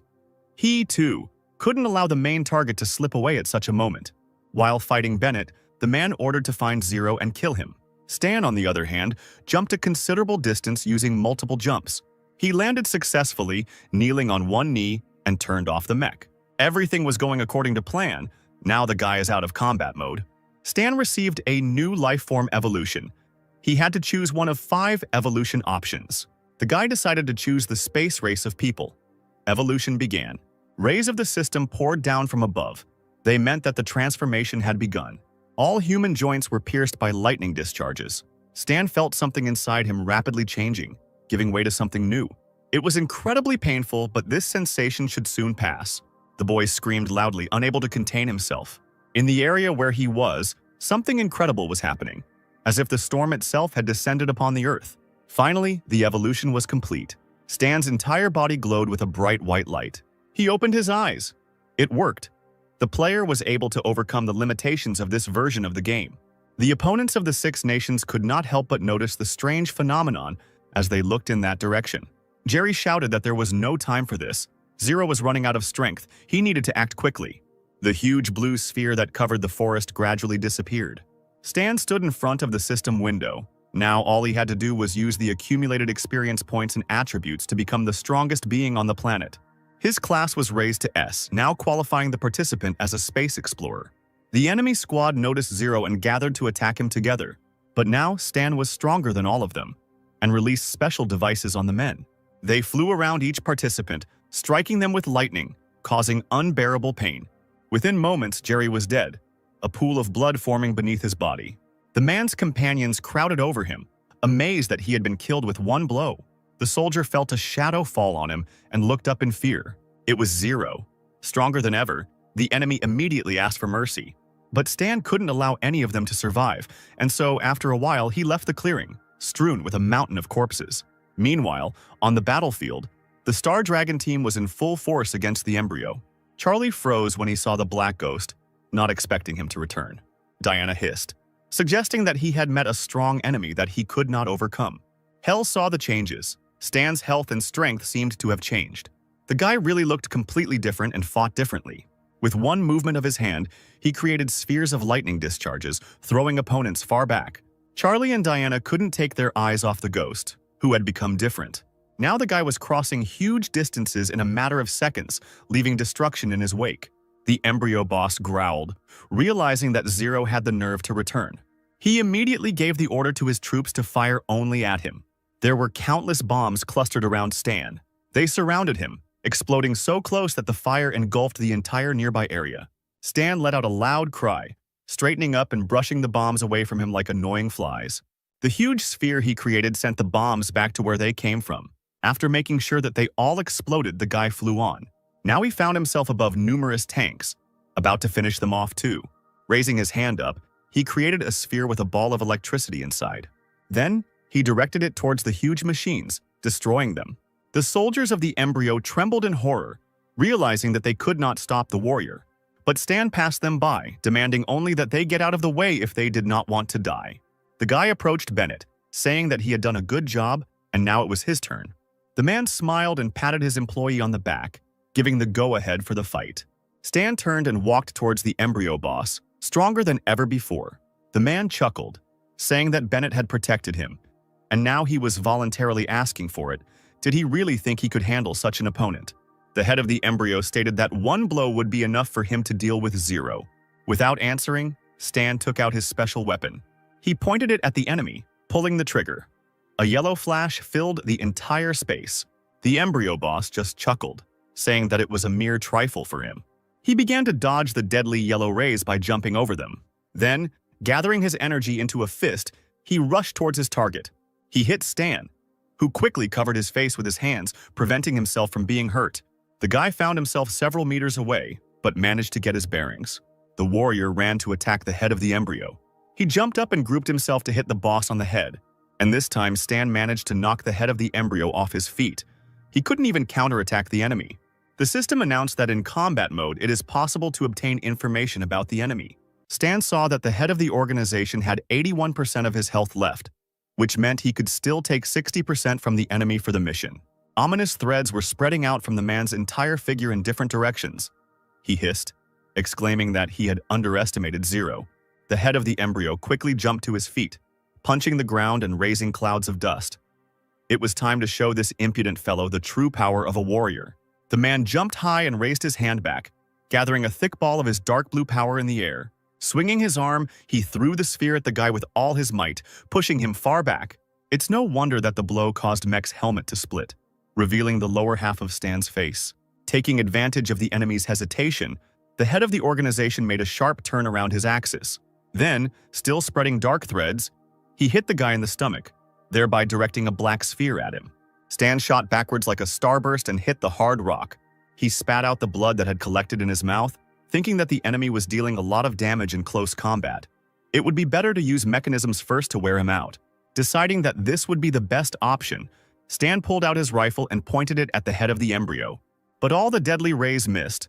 He, too, couldn't allow the main target to slip away at such a moment. While fighting Bennett, the man ordered to find Zero and kill him. Stan, on the other hand, jumped a considerable distance using multiple jumps. He landed successfully, kneeling on one knee, and turned off the mech. Everything was going according to plan. Now the guy is out of combat mode. Stan received a new lifeform evolution. He had to choose one of 5 evolution options. The guy decided to choose the space race of people. Evolution began. Rays of the system poured down from above. They meant that the transformation had begun. All human joints were pierced by lightning discharges. Stan felt something inside him rapidly changing, giving way to something new. It was incredibly painful, but this sensation should soon pass. The boy screamed loudly, unable to contain himself. In the area where he was, something incredible was happening, as if the storm itself had descended upon the earth. Finally, the evolution was complete. Stan's entire body glowed with a bright white light. He opened his eyes. It worked. The player was able to overcome the limitations of this version of the game. The opponents of the 6 nations could not help but notice the strange phenomenon as they looked in that direction. Jerry shouted that there was no time for this. Zero was running out of strength. He needed to act quickly. The huge blue sphere that covered the forest gradually disappeared. Stan stood in front of the system window. Now all he had to do was use the accumulated experience points and attributes to become the strongest being on the planet. His class was raised to S, now qualifying the participant as a space explorer. The enemy squad noticed Zero and gathered to attack him together. But now Stan was stronger than all of them and released special devices on the men. They flew around each participant, striking them with lightning, causing unbearable pain. Within moments, Jerry was dead, a pool of blood forming beneath his body. The man's companions crowded over him, amazed that he had been killed with one blow. The soldier felt a shadow fall on him and looked up in fear. It was Zero. Stronger than ever, the enemy immediately asked for mercy. But Stan couldn't allow any of them to survive, and so after a while he left the clearing, strewn with a mountain of corpses. Meanwhile, on the battlefield, the Star Dragon team was in full force against the embryo. Charlie froze when he saw the Black Ghost, not expecting him to return. Diana hissed, suggesting that he had met a strong enemy that he could not overcome. Hell saw the changes. Stan's health and strength seemed to have changed. The guy really looked completely different and fought differently. With one movement of his hand, he created spheres of lightning discharges, throwing opponents far back. Charlie and Diana couldn't take their eyes off the ghost, who had become different. Now the guy was crossing huge distances in a matter of seconds, leaving destruction in his wake. The embryo boss growled, realizing that Zero had the nerve to return. He immediately gave the order to his troops to fire only at him. There were countless bombs clustered around Stan. They surrounded him, exploding so close that the fire engulfed the entire nearby area. Stan let out a loud cry, straightening up and brushing the bombs away from him like annoying flies. The huge sphere he created sent the bombs back to where they came from. After making sure that they all exploded, the guy flew on. Now he found himself above numerous tanks, about to finish them off too. Raising his hand up, he created a sphere with a ball of electricity inside. Then, he directed it towards the huge machines, destroying them. The soldiers of the embryo trembled in horror, realizing that they could not stop the warrior. But Stan passed them by, demanding only that they get out of the way if they did not want to die. The guy approached Bennett, saying that he had done a good job and now it was his turn. The man smiled and patted his employee on the back, giving the go-ahead for the fight. Stan turned and walked towards the embryo boss, stronger than ever before. The man chuckled, saying that Bennett had protected him, and now he was voluntarily asking for it. Did he really think he could handle such an opponent? The head of the embryo stated that one blow would be enough for him to deal with Zero. Without answering, Stan took out his special weapon. He pointed it at the enemy, pulling the trigger. A yellow flash filled the entire space. The embryo boss just chuckled, saying that it was a mere trifle for him. He began to dodge the deadly yellow rays by jumping over them. Then, gathering his energy into a fist, he rushed towards his target. He hit Stan, who quickly covered his face with his hands, preventing himself from being hurt. The guy found himself several meters away, but managed to get his bearings. The warrior ran to attack the head of the embryo. He jumped up and grouped himself to hit the boss on the head, and this time Stan managed to knock the head of the embryo off his feet. He couldn't even counterattack the enemy. The system announced that in combat mode, it is possible to obtain information about the enemy. Stan saw that the head of the organization had 81% of his health left, which meant he could still take 60% from the enemy for the mission. Ominous threads were spreading out from the man's entire figure in different directions. He hissed, exclaiming that he had underestimated Zero. The head of the embryo quickly jumped to his feet, punching the ground and raising clouds of dust. It was time to show this impudent fellow the true power of a warrior. The man jumped high and raised his hand back, gathering a thick ball of his dark blue power in the air. Swinging his arm, he threw the sphere at the guy with all his might, pushing him far back. It's no wonder that the blow caused Mech's helmet to split, revealing the lower half of Stan's face. Taking advantage of the enemy's hesitation, the head of the organization made a sharp turn around his axis. Then, still spreading dark threads, he hit the guy in the stomach, thereby directing a black sphere at him. Stan shot backwards like a starburst and hit the hard rock. He spat out the blood that had collected in his mouth, thinking that the enemy was dealing a lot of damage in close combat. It would be better to use mechanisms first to wear him out. Deciding that this would be the best option, Stan pulled out his rifle and pointed it at the head of the embryo. But all the deadly rays missed.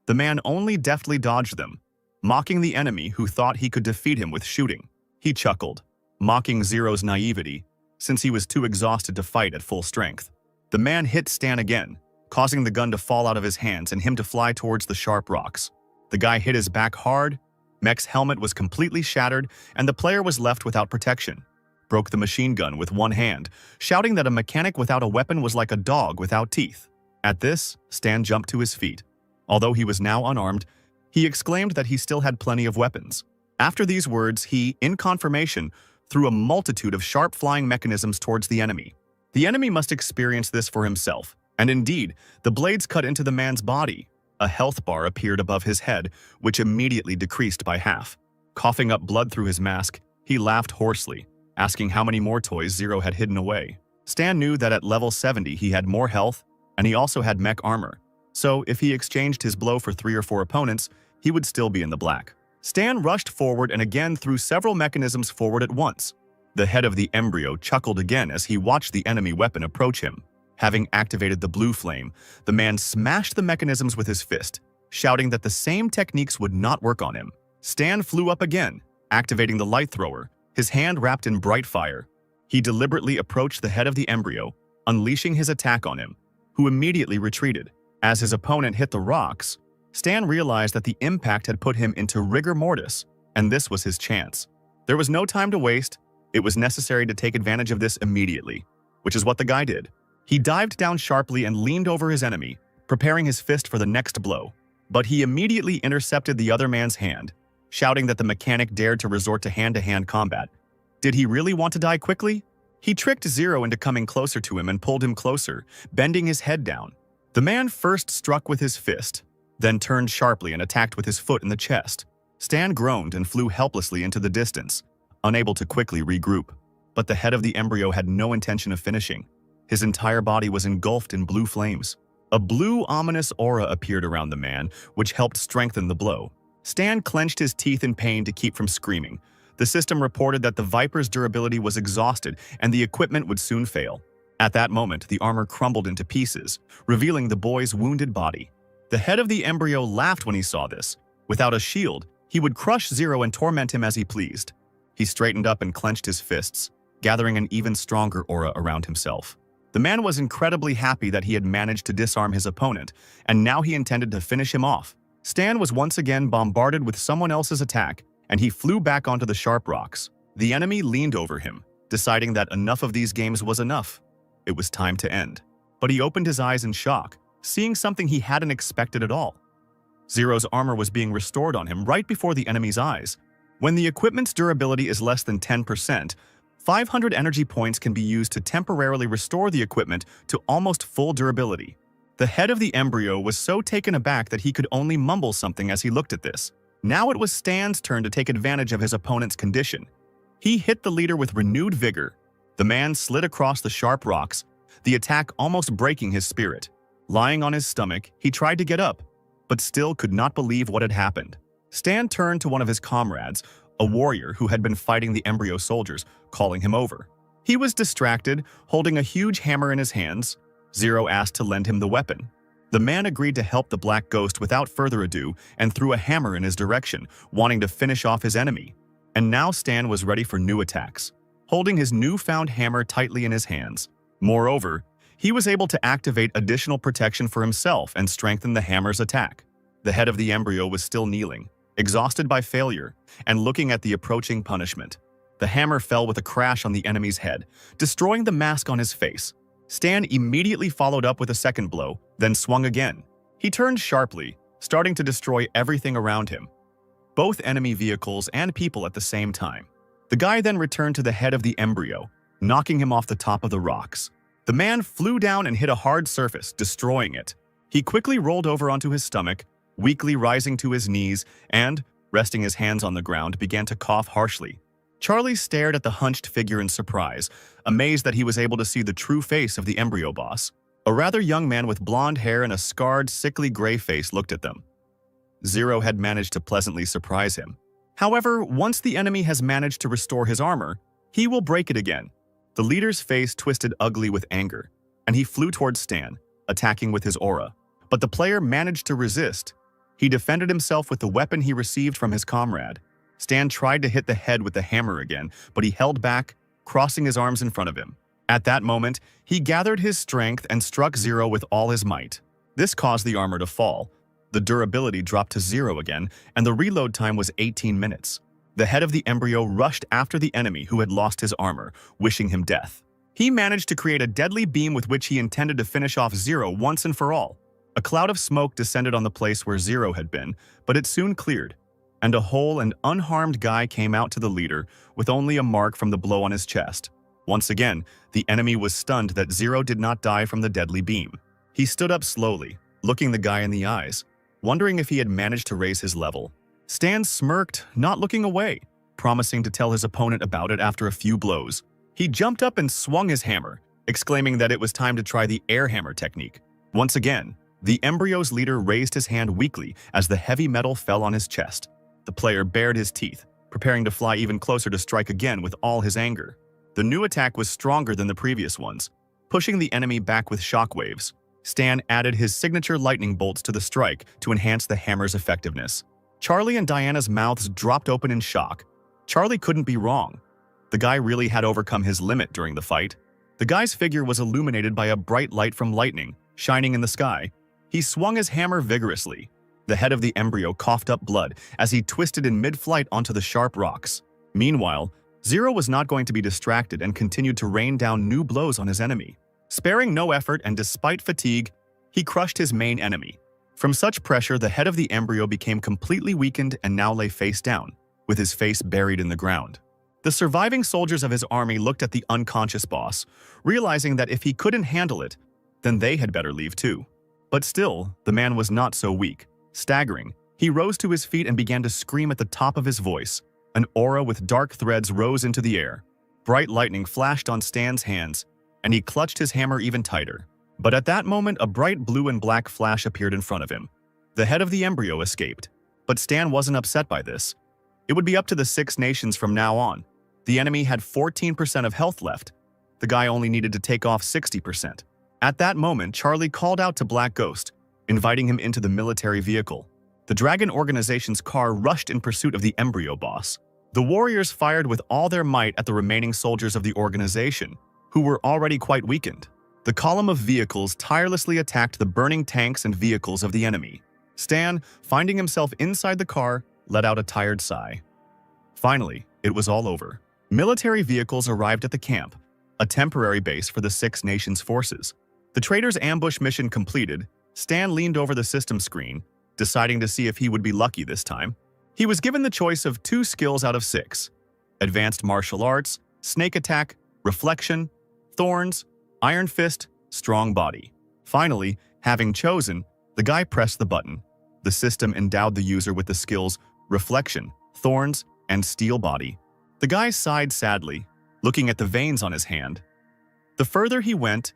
The man only deftly dodged them, mocking the enemy who thought he could defeat him with shooting. He chuckled, mocking Zero's naivety, since he was too exhausted to fight at full strength. The man hit Stan again, causing the gun to fall out of his hands and him to fly towards the sharp rocks. The guy hit his back hard, Mech's helmet was completely shattered, and the player was left without protection. Broke the machine gun with one hand, shouting that a mechanic without a weapon was like a dog without teeth. At this, Stan jumped to his feet. Although he was now unarmed, he exclaimed that he still had plenty of weapons. After these words, he, in confirmation, threw a multitude of sharp flying mechanisms towards the enemy. The enemy must experience this for himself, and indeed, the blades cut into the man's body. A health bar appeared above his head, which immediately decreased by half. Coughing up blood through his mask, he laughed hoarsely, asking how many more toys Zero had hidden away. Stan knew that at level 70 he had more health, and he also had mech armor. So if he exchanged his blow for 3 or 4 opponents, he would still be in the black. Stan rushed forward and again threw several mechanisms forward at once. The head of the embryo chuckled again as he watched the enemy weapon approach him. Having activated the blue flame, the man smashed the mechanisms with his fist, shouting that the same techniques would not work on him. Stan flew up again, activating the light thrower, his hand wrapped in bright fire. He deliberately approached the head of the embryo, unleashing his attack on him, who immediately retreated. As his opponent hit the rocks, Stan realized that the impact had put him into rigor mortis, and this was his chance. There was no time to waste. It was necessary to take advantage of this immediately, which is what the guy did. He dived down sharply and leaned over his enemy, preparing his fist for the next blow. But he immediately intercepted the other man's hand, shouting that the mechanic dared to resort to hand-to-hand combat. Did he really want to die quickly? He tricked Zero into coming closer to him and pulled him closer, bending his head down. The man first struck with his fist, then turned sharply and attacked with his foot in the chest. Stan groaned and flew helplessly into the distance, unable to quickly regroup. But the head of the embryo had no intention of finishing. His entire body was engulfed in blue flames. A blue, ominous aura appeared around the man, which helped strengthen the blow. Stan clenched his teeth in pain to keep from screaming. The system reported that the Viper's durability was exhausted and the equipment would soon fail. At that moment, the armor crumbled into pieces, revealing the boy's wounded body. The head of the embryo laughed when he saw this. Without a shield, he would crush Zero and torment him as he pleased. He straightened up and clenched his fists, gathering an even stronger aura around himself. The man was incredibly happy that he had managed to disarm his opponent, and now he intended to finish him off. Stan was once again bombarded with someone else's attack, and he flew back onto the sharp rocks. The enemy leaned over him, deciding that enough of these games was enough. It was time to end. But he opened his eyes in shock, seeing something he hadn't expected at all. Zero's armor was being restored on him right before the enemy's eyes. When the equipment's durability is less than 10%, 500 energy points can be used to temporarily restore the equipment to almost full durability. The head of the embryo was so taken aback that he could only mumble something as he looked at this. Now it was Stan's turn to take advantage of his opponent's condition. He hit the leader with renewed vigor. The man slid across the sharp rocks, the attack almost breaking his spirit. Lying on his stomach, he tried to get up, but still could not believe what had happened. Stan turned to one of his comrades, a warrior who had been fighting the embryo soldiers, calling him over. He was distracted, holding a huge hammer in his hands. Zero asked to lend him the weapon. The man agreed to help the black ghost without further ado and threw a hammer in his direction, wanting to finish off his enemy. And now Stan was ready for new attacks, holding his newfound hammer tightly in his hands. Moreover, he was able to activate additional protection for himself and strengthen the hammer's attack. The head of the embryo was still kneeling, exhausted by failure, and looking at the approaching punishment. The hammer fell with a crash on the enemy's head, destroying the mask on his face. Stan immediately followed up with a second blow, then swung again. He turned sharply, starting to destroy everything around him, both enemy vehicles and people at the same time. The guy then returned to the head of the embryo, knocking him off the top of the rocks. The man flew down and hit a hard surface, destroying it. He quickly rolled over onto his stomach, weakly rising to his knees, and, resting his hands on the ground, began to cough harshly. Charlie stared at the hunched figure in surprise, amazed that he was able to see the true face of the embryo boss. A rather young man with blonde hair and a scarred, sickly gray face looked at them. Zero had managed to pleasantly surprise him. However, once the enemy has managed to restore his armor, he will break it again. The leader's face twisted ugly with anger, and he flew towards Stan, attacking with his aura. But the player managed to resist. He defended himself with the weapon he received from his comrade. Stan tried to hit the head with the hammer again, but he held back, crossing his arms in front of him. At that moment, he gathered his strength and struck Zero with all his might. This caused the armor to fall. The durability dropped to 0 again, and the reload time was 18 minutes. The head of the embryo rushed after the enemy who had lost his armor, wishing him death. He managed to create a deadly beam with which he intended to finish off Zero once and for all. A cloud of smoke descended on the place where Zero had been, but it soon cleared, and a whole and unharmed guy came out to the leader with only a mark from the blow on his chest. Once again, the enemy was stunned that Zero did not die from the deadly beam. He stood up slowly, looking the guy in the eyes, wondering if he had managed to raise his level. Stan smirked, not looking away, promising to tell his opponent about it after a few blows. He jumped up and swung his hammer, exclaiming that it was time to try the air hammer technique. Once again, the embryo's leader raised his hand weakly as the heavy metal fell on his chest. The player bared his teeth, preparing to fly even closer to strike again with all his anger. The new attack was stronger than the previous ones, pushing the enemy back with shockwaves. Stan added his signature lightning bolts to the strike to enhance the hammer's effectiveness. Charlie and Diana's mouths dropped open in shock. Charlie couldn't be wrong. The guy really had overcome his limit during the fight. The guy's figure was illuminated by a bright light from lightning, shining in the sky. He swung his hammer vigorously. The head of the embryo coughed up blood as he twisted in mid-flight onto the sharp rocks. Meanwhile, Zero was not going to be distracted and continued to rain down new blows on his enemy. Sparing no effort and despite fatigue, he crushed his main enemy. From such pressure, the head of the embryo became completely weakened and now lay face down, with his face buried in the ground. The surviving soldiers of his army looked at the unconscious boss, realizing that if he couldn't handle it, then they had better leave too. But still, the man was not so weak. Staggering, he rose to his feet and began to scream at the top of his voice. An aura with dark threads rose into the air. Bright lightning flashed on Stan's hands, and he clutched his hammer even tighter. But at that moment, a bright blue and black flash appeared in front of him. The head of the embryo escaped. But Stan wasn't upset by this. It would be up to the 6 nations from now on. The enemy had 14% of health left. The guy only needed to take off 60%. At that moment, Charlie called out to Black Ghost, inviting him into the military vehicle. The Dragon Organization's car rushed in pursuit of the embryo boss. The warriors fired with all their might at the remaining soldiers of the organization, who were already quite weakened. The column of vehicles tirelessly attacked the burning tanks and vehicles of the enemy. Stan, finding himself inside the car, let out a tired sigh. Finally, it was all over. Military vehicles arrived at the camp, a temporary base for the Six Nations forces. The trader's ambush mission completed, Stan leaned over the system screen, deciding to see if he would be lucky this time. He was given the choice of 2 skills out of 6: Advanced Martial Arts, Snake Attack, Reflection, Thorns, Iron Fist, Strong Body. Finally, having chosen, the guy pressed the button. The system endowed the user with the skills Reflection, Thorns, and Steel Body. The guy sighed sadly, looking at the veins on his hand. The further he went,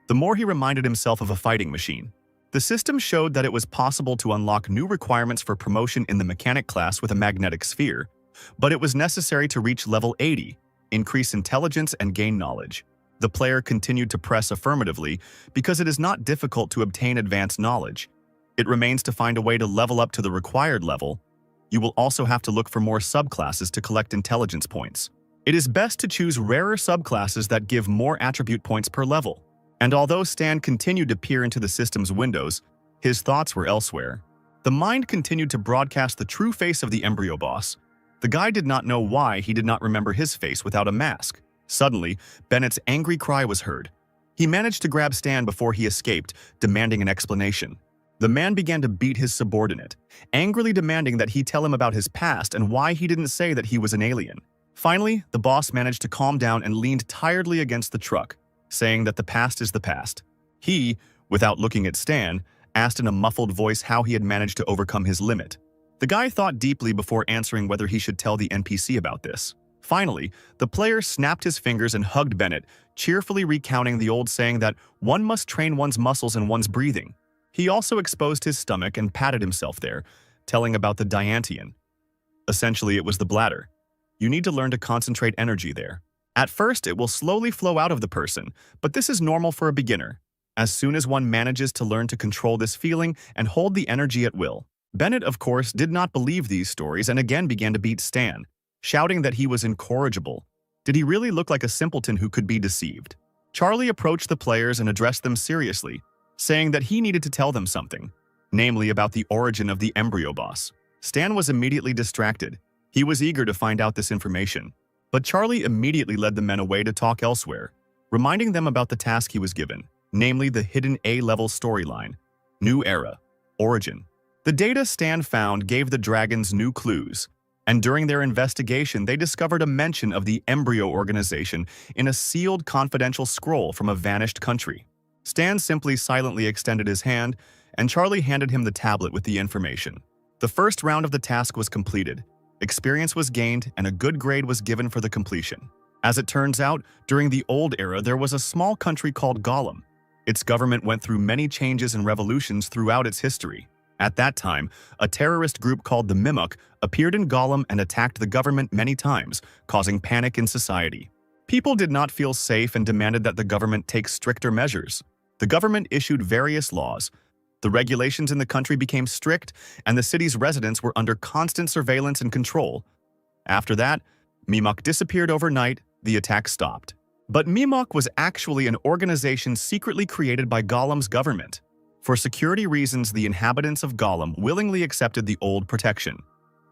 the more he reminded himself of a fighting machine. The system showed that it was possible to unlock new requirements for promotion in the mechanic class with a magnetic sphere, but it was necessary to reach level 80, increase intelligence, and gain knowledge. The player continued to press affirmatively because it is not difficult to obtain advanced knowledge. It remains to find a way to level up to the required level. You will also have to look for more subclasses to collect intelligence points. It is best to choose rarer subclasses that give more attribute points per level. And although Stan continued to peer into the system's windows, his thoughts were elsewhere. The mind continued to broadcast the true face of the embryo boss. The guy did not know why he did not remember his face without a mask. Suddenly, Bennett's angry cry was heard. He managed to grab Stan before he escaped, demanding an explanation. The man began to beat his subordinate, angrily demanding that he tell him about his past and why he didn't say that he was an alien. Finally, the boss managed to calm down and leaned tiredly against the truck, saying that the past is the past. He, without looking at Stan, asked in a muffled voice how he had managed to overcome his limit. The guy thought deeply before answering whether he should tell the NPC about this. Finally, the player snapped his fingers and hugged Bennett, cheerfully recounting the old saying that one must train one's muscles and one's breathing. He also exposed his stomach and patted himself there, telling about the Diantian. Essentially, it was the bladder. You need to learn to concentrate energy there. At first, it will slowly flow out of the person, but this is normal for a beginner. As soon as one manages to learn to control this feeling and hold the energy at will. Bennett, of course, did not believe these stories and again began to beat Stan, shouting that he was incorrigible. Did he really look like a simpleton who could be deceived? Charlie approached the players and addressed them seriously, saying that he needed to tell them something, namely about the origin of the embryo boss. Stan was immediately distracted. He was eager to find out this information. But Charlie immediately led the men away to talk elsewhere, reminding them about the task he was given, namely the hidden A-level storyline, New Era, Origin. The data Stan found gave the dragons new clues, and during their investigation they discovered a mention of the embryo organization in a sealed confidential scroll from a vanished country. Stan simply silently extended his hand, and Charlie handed him the tablet with the information. The first round of the task was completed. Experience was gained, and a good grade was given for the completion. As it turns out, during the Old Era, there was a small country called Gollum. Its government went through many changes and revolutions throughout its history. At that time, a terrorist group called the Mimok appeared in Gollum and attacked the government many times, causing panic in society. People did not feel safe and demanded that the government take stricter measures. The government issued various laws. The regulations in the country became strict, and the city's residents were under constant surveillance and control. After that, Mimok disappeared overnight, the attack stopped. But Mimok was actually an organization secretly created by Gollum's government. For security reasons, the inhabitants of Gollum willingly accepted the old protection.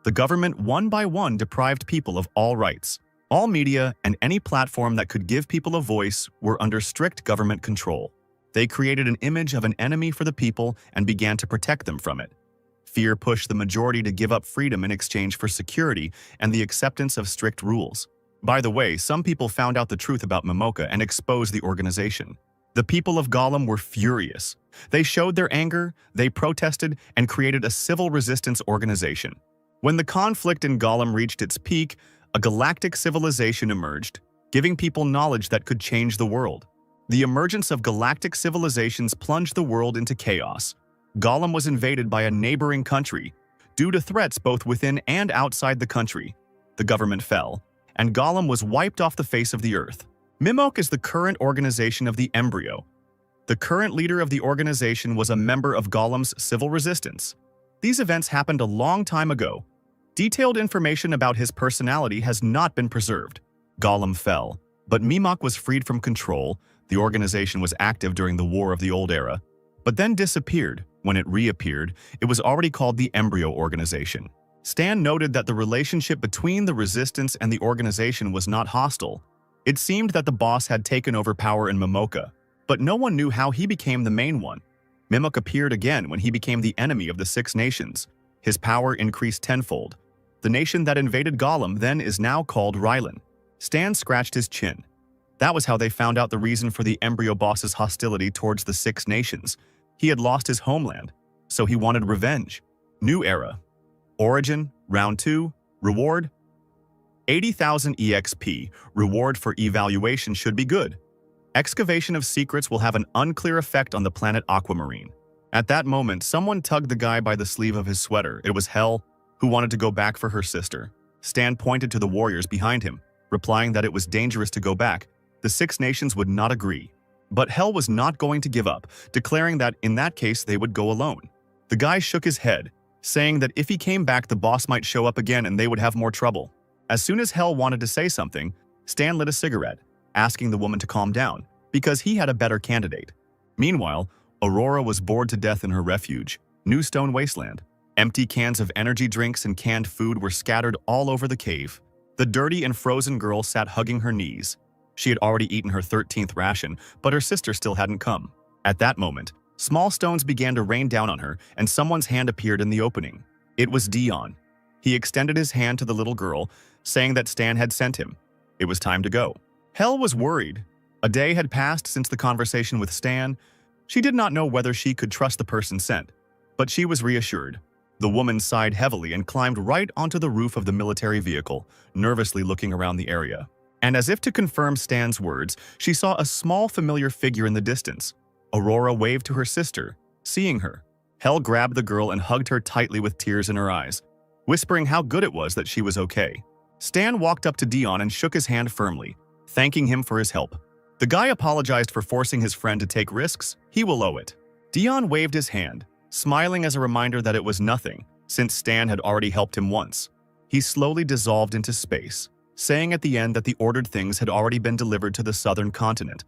The government one by one deprived people of all rights. All media and any platform that could give people a voice were under strict government control. They created an image of an enemy for the people and began to protect them from it. Fear pushed the majority to give up freedom in exchange for security and the acceptance of strict rules. By the way, some people found out the truth about Momoka and exposed the organization. The people of Gollum were furious. They showed their anger, they protested, and created a civil resistance organization. When the conflict in Gollum reached its peak, a galactic civilization emerged, giving people knowledge that could change the world. The emergence of galactic civilizations plunged the world into chaos. Gollum was invaded by a neighboring country. Due to threats both within and outside the country, the government fell, and Gollum was wiped off the face of the earth. Mimok is the current organization of the embryo. The current leader of the organization was a member of Gollum's civil resistance. These events happened a long time ago. Detailed information about his personality has not been preserved. Gollum fell, but Mimok was freed from control. The organization was active during the War of the Old Era, but then disappeared. When it reappeared, it was already called the Embryo Organization. Stan noted that the relationship between the resistance and the organization was not hostile. It seemed that the boss had taken over power in Momoka, but no one knew how he became the main one. Mimik appeared again when he became the enemy of the Six Nations. His power increased tenfold. The nation that invaded Gollum then is now called Rylan. Stan scratched his chin. That was how they found out the reason for the embryo boss's hostility towards the Six Nations. He had lost his homeland, so he wanted revenge. New era. Origin, Round 2, Reward. 80,000 EXP, reward for evaluation should be good. Excavation of secrets will have an unclear effect on the planet Aquamarine. At that moment, someone tugged the guy by the sleeve of his sweater. It was Hell, who wanted to go back for her sister. Stan pointed to the warriors behind him, replying that it was dangerous to go back. The Six Nations would not agree. But Hell was not going to give up, declaring that in that case they would go alone. The guy shook his head, saying that if he came back the boss might show up again and they would have more trouble. As soon as Hell wanted to say something, Stan lit a cigarette, asking the woman to calm down, because he had a better candidate. Meanwhile, Aurora was bored to death in her refuge, New Stone Wasteland. Empty cans of energy drinks and canned food were scattered all over the cave. The dirty and frozen girl sat hugging her knees. She had already eaten her 13th ration, but her sister still hadn't come. At that moment, small stones began to rain down on her, and someone's hand appeared in the opening. It was Dion. He extended his hand to the little girl, saying that Stan had sent him. It was time to go. Hell was worried. A day had passed since the conversation with Stan. She did not know whether she could trust the person sent, but she was reassured. The woman sighed heavily and climbed right onto the roof of the military vehicle, nervously looking around the area. And as if to confirm Stan's words, she saw a small familiar figure in the distance. Aurora waved to her sister, seeing her. Hell grabbed the girl and hugged her tightly with tears in her eyes, whispering how good it was that she was okay. Stan walked up to Dion and shook his hand firmly, thanking him for his help. The guy apologized for forcing his friend to take risks. He will owe it. Dion waved his hand, smiling as a reminder that it was nothing, since Stan had already helped him once. He slowly dissolved into space, saying at the end that the ordered things had already been delivered to the southern continent.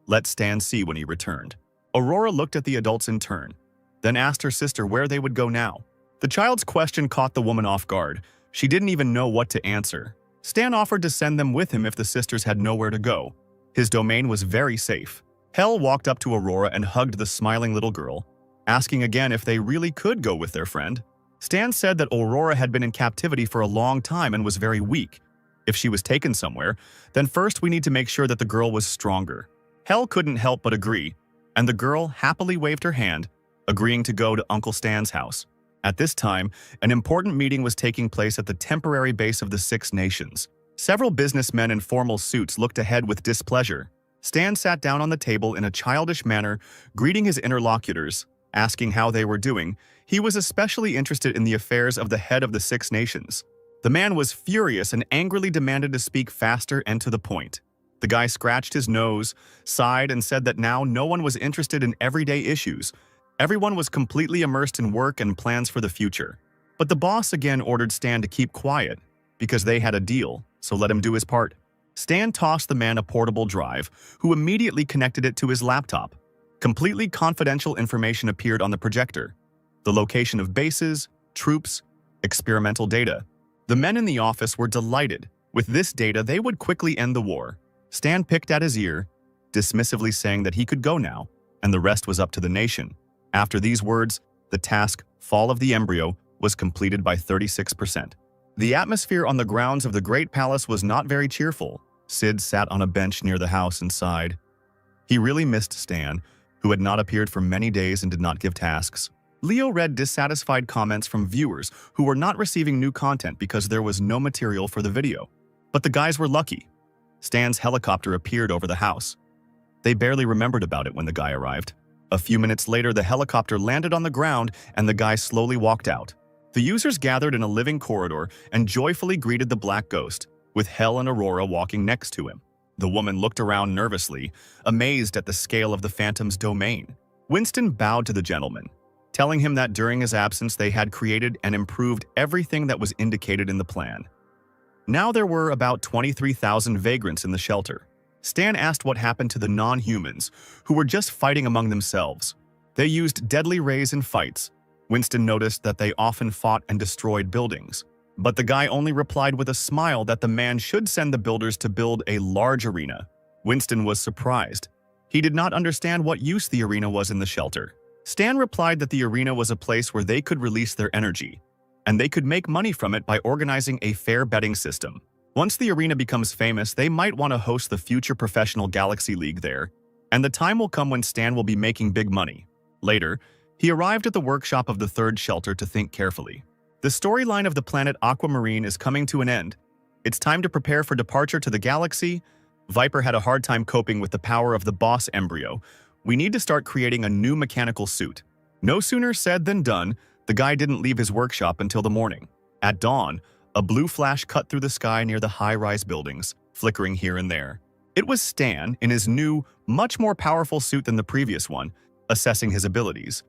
Let Stan see when he returned. Aurora looked at the adults in turn, then asked her sister where they would go now. The child's question caught the woman off guard. She didn't even know what to answer. Stan offered to send them with him if the sisters had nowhere to go. His domain was very safe. Hell walked up to Aurora and hugged the smiling little girl, asking again if they really could go with their friend. Stan said that Aurora had been in captivity for a long time and was very weak. If she was taken somewhere, then first we need to make sure that the girl was stronger. Hell couldn't help but agree, and the girl happily waved her hand, agreeing to go to Uncle Stan's house. At this time, an important meeting was taking place at the temporary base of the Six Nations. Several businessmen in formal suits looked ahead with displeasure. Stan sat down on the table in a childish manner, greeting his interlocutors, asking how they were doing. He was especially interested in the affairs of the head of the Six Nations. The man was furious and angrily demanded to speak faster and to the point. The guy scratched his nose, sighed, and said that now no one was interested in everyday issues. Everyone was completely immersed in work and plans for the future. But the boss again ordered Stan to keep quiet, because they had a deal, so let him do his part. Stan tossed the man a portable drive, who immediately connected it to his laptop. Completely confidential information appeared on the projector. The location of bases, troops, experimental data. The men in the office were delighted. With this data, they would quickly end the war. Stan picked at his ear, dismissively saying that he could go now, and the rest was up to the nation. After these words, the task, Fall of the Embryo, was completed by 36%. The atmosphere on the grounds of the Great Palace was not very cheerful. Sid sat on a bench near the house and sighed. He really missed Stan, who had not appeared for many days and did not give tasks. Leo read dissatisfied comments from viewers who were not receiving new content because there was no material for the video. But the guys were lucky. Stan's helicopter appeared over the house. They barely remembered about it when the guy arrived. A few minutes later, the helicopter landed on the ground and the guy slowly walked out. The users gathered in a living corridor and joyfully greeted the black ghost, with Hell and Aurora walking next to him. The woman looked around nervously, amazed at the scale of the Phantom's domain. Winston bowed to the gentleman, telling him that during his absence they had created and improved everything that was indicated in the plan. Now there were about 23,000 vagrants in the shelter. Stan asked what happened to the non-humans, who were just fighting among themselves. They used deadly rays in fights, Winston noticed that they often fought and destroyed buildings. But the guy only replied with a smile that the man should send the builders to build a large arena. Winston was surprised. He did not understand what use the arena was in the shelter. Stan replied that the arena was a place where they could release their energy, and they could make money from it by organizing a fair betting system. Once the arena becomes famous, they might want to host the future professional Galaxy League there, and the time will come when Stan will be making big money. Later, he arrived at the workshop of the third shelter to think carefully. The storyline of the planet Aquamarine is coming to an end. It's time to prepare for departure to the galaxy. Viper had a hard time coping with the power of the boss embryo. We need to start creating a new mechanical suit. No sooner said than done. The guy didn't leave his workshop until the morning. At dawn, a blue flash cut through the sky near the high-rise buildings, flickering here and there. It was Stan, in his new, much more powerful suit than the previous one, assessing his abilities.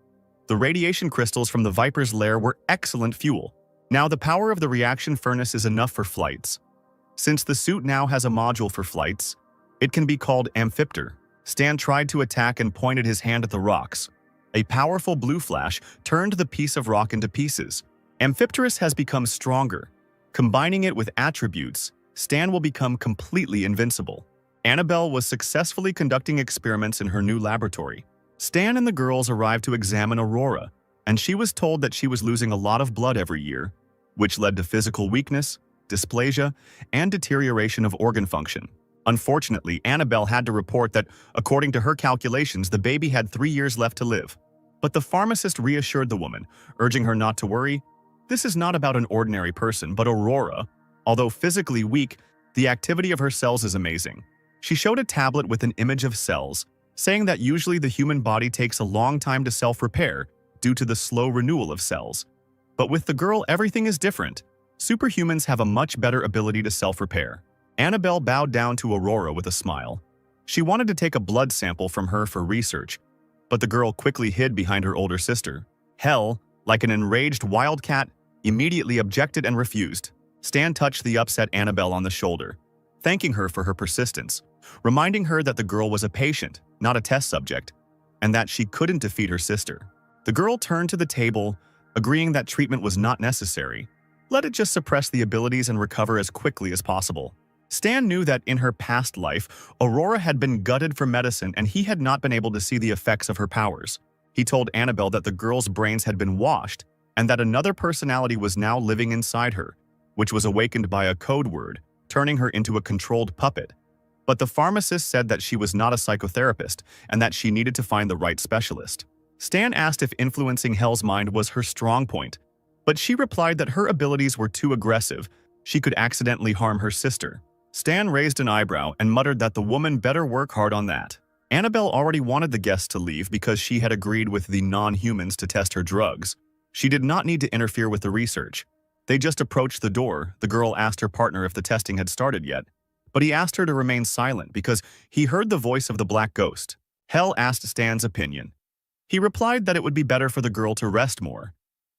The radiation crystals from the Viper's lair were excellent fuel. Now the power of the reaction furnace is enough for flights. Since the suit now has a module for flights, it can be called Amphipter. Stan tried to attack and pointed his hand at the rocks. A powerful blue flash turned the piece of rock into pieces. Amphipterus has become stronger. Combining it with attributes, Stan will become completely invincible. Annabelle was successfully conducting experiments in her new laboratory. Stan and the girls arrived to examine Aurora, and she was told that she was losing a lot of blood every year, which led to physical weakness, dysplasia, and deterioration of organ function. Unfortunately, Annabelle had to report that, according to her calculations, the baby had 3 years left to live. But the pharmacist reassured the woman, urging her not to worry. This is not about an ordinary person, but Aurora. Although physically weak, the activity of her cells is amazing. She showed a tablet with an image of cells, saying that usually the human body takes a long time to self-repair due to the slow renewal of cells. But with the girl, everything is different. Superhumans have a much better ability to self-repair. Annabelle bowed down to Aurora with a smile. She wanted to take a blood sample from her for research, but the girl quickly hid behind her older sister. Hell, like an enraged wildcat, immediately objected and refused. Stan touched the upset Annabelle on the shoulder, thanking her for her persistence, reminding her that the girl was a patient, not a test subject, and that she couldn't defeat her sister. The girl turned to the table, agreeing that treatment was not necessary. Let it just suppress the abilities and recover as quickly as possible. Stan knew that in her past life, Aurora had been gutted for medicine and he had not been able to see the effects of her powers. He told Annabelle that the girl's brains had been washed and that another personality was now living inside her, which was awakened by a code word, turning her into a controlled puppet. But the pharmacist said that she was not a psychotherapist and that she needed to find the right specialist. Stan asked if influencing Hell's mind was her strong point, but she replied that her abilities were too aggressive. She could accidentally harm her sister. Stan raised an eyebrow and muttered that the woman better work hard on that. Annabelle already wanted the guests to leave because she had agreed with the non-humans to test her drugs. She did not need to interfere with the research. They just approached the door. The girl asked her partner if the testing had started yet, but he asked her to remain silent because he heard the voice of the black ghost. Hell asked Stan's opinion. He replied that it would be better for the girl to rest more.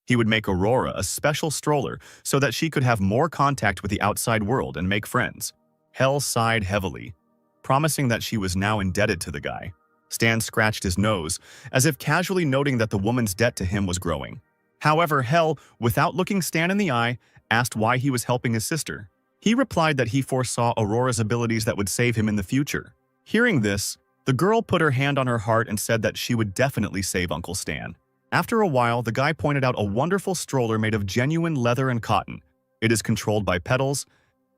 He would make Aurora a special stroller so that she could have more contact with the outside world and make friends. Hell sighed heavily, promising that she was now indebted to the guy. Stan scratched his nose, as if casually noting that the woman's debt to him was growing. However, Hell, without looking Stan in the eye, asked why he was helping his sister. He replied that he foresaw Aurora's abilities that would save him in the future. Hearing this, the girl put her hand on her heart and said that she would definitely save Uncle Stan. After a while, the guy pointed out a wonderful stroller made of genuine leather and cotton. It is controlled by pedals,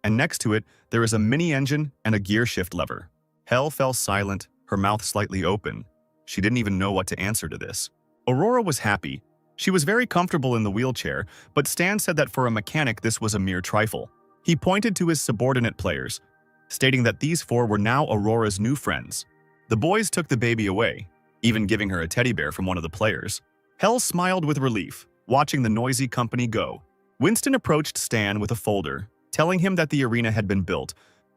and next to it, there is a mini-engine and a gear shift lever. Hell fell silent, her mouth slightly open. She didn't even know what to answer to this. Aurora was happy. She was very comfortable in the wheelchair, but Stan said that for a mechanic this was a mere trifle. He pointed to his subordinate players, stating that these four were now Aurora's new friends. The boys took the baby away, even giving her a teddy bear from one of the players. Hell smiled with relief, watching the noisy company go. Winston approached Stan with a folder, telling him that the arena had been built,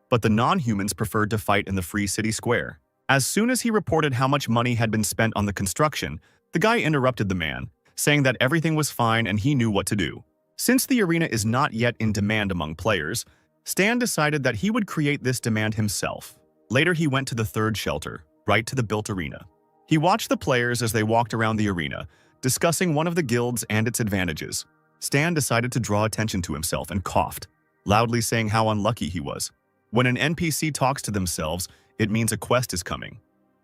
but the non-humans preferred to fight in the free city square. As soon as he reported how much money had been spent on the construction, the guy interrupted the man, saying that everything was fine and he knew what to do. Since the arena is not yet in demand among players, Stan decided that he would create this demand himself. Later he went to the third shelter, right to the built arena. He watched the players as they walked around the arena, discussing one of the guilds and its advantages. Stan decided to draw attention to himself and coughed, loudly saying how unlucky he was. When an NPC talks to themselves, it means a quest is coming.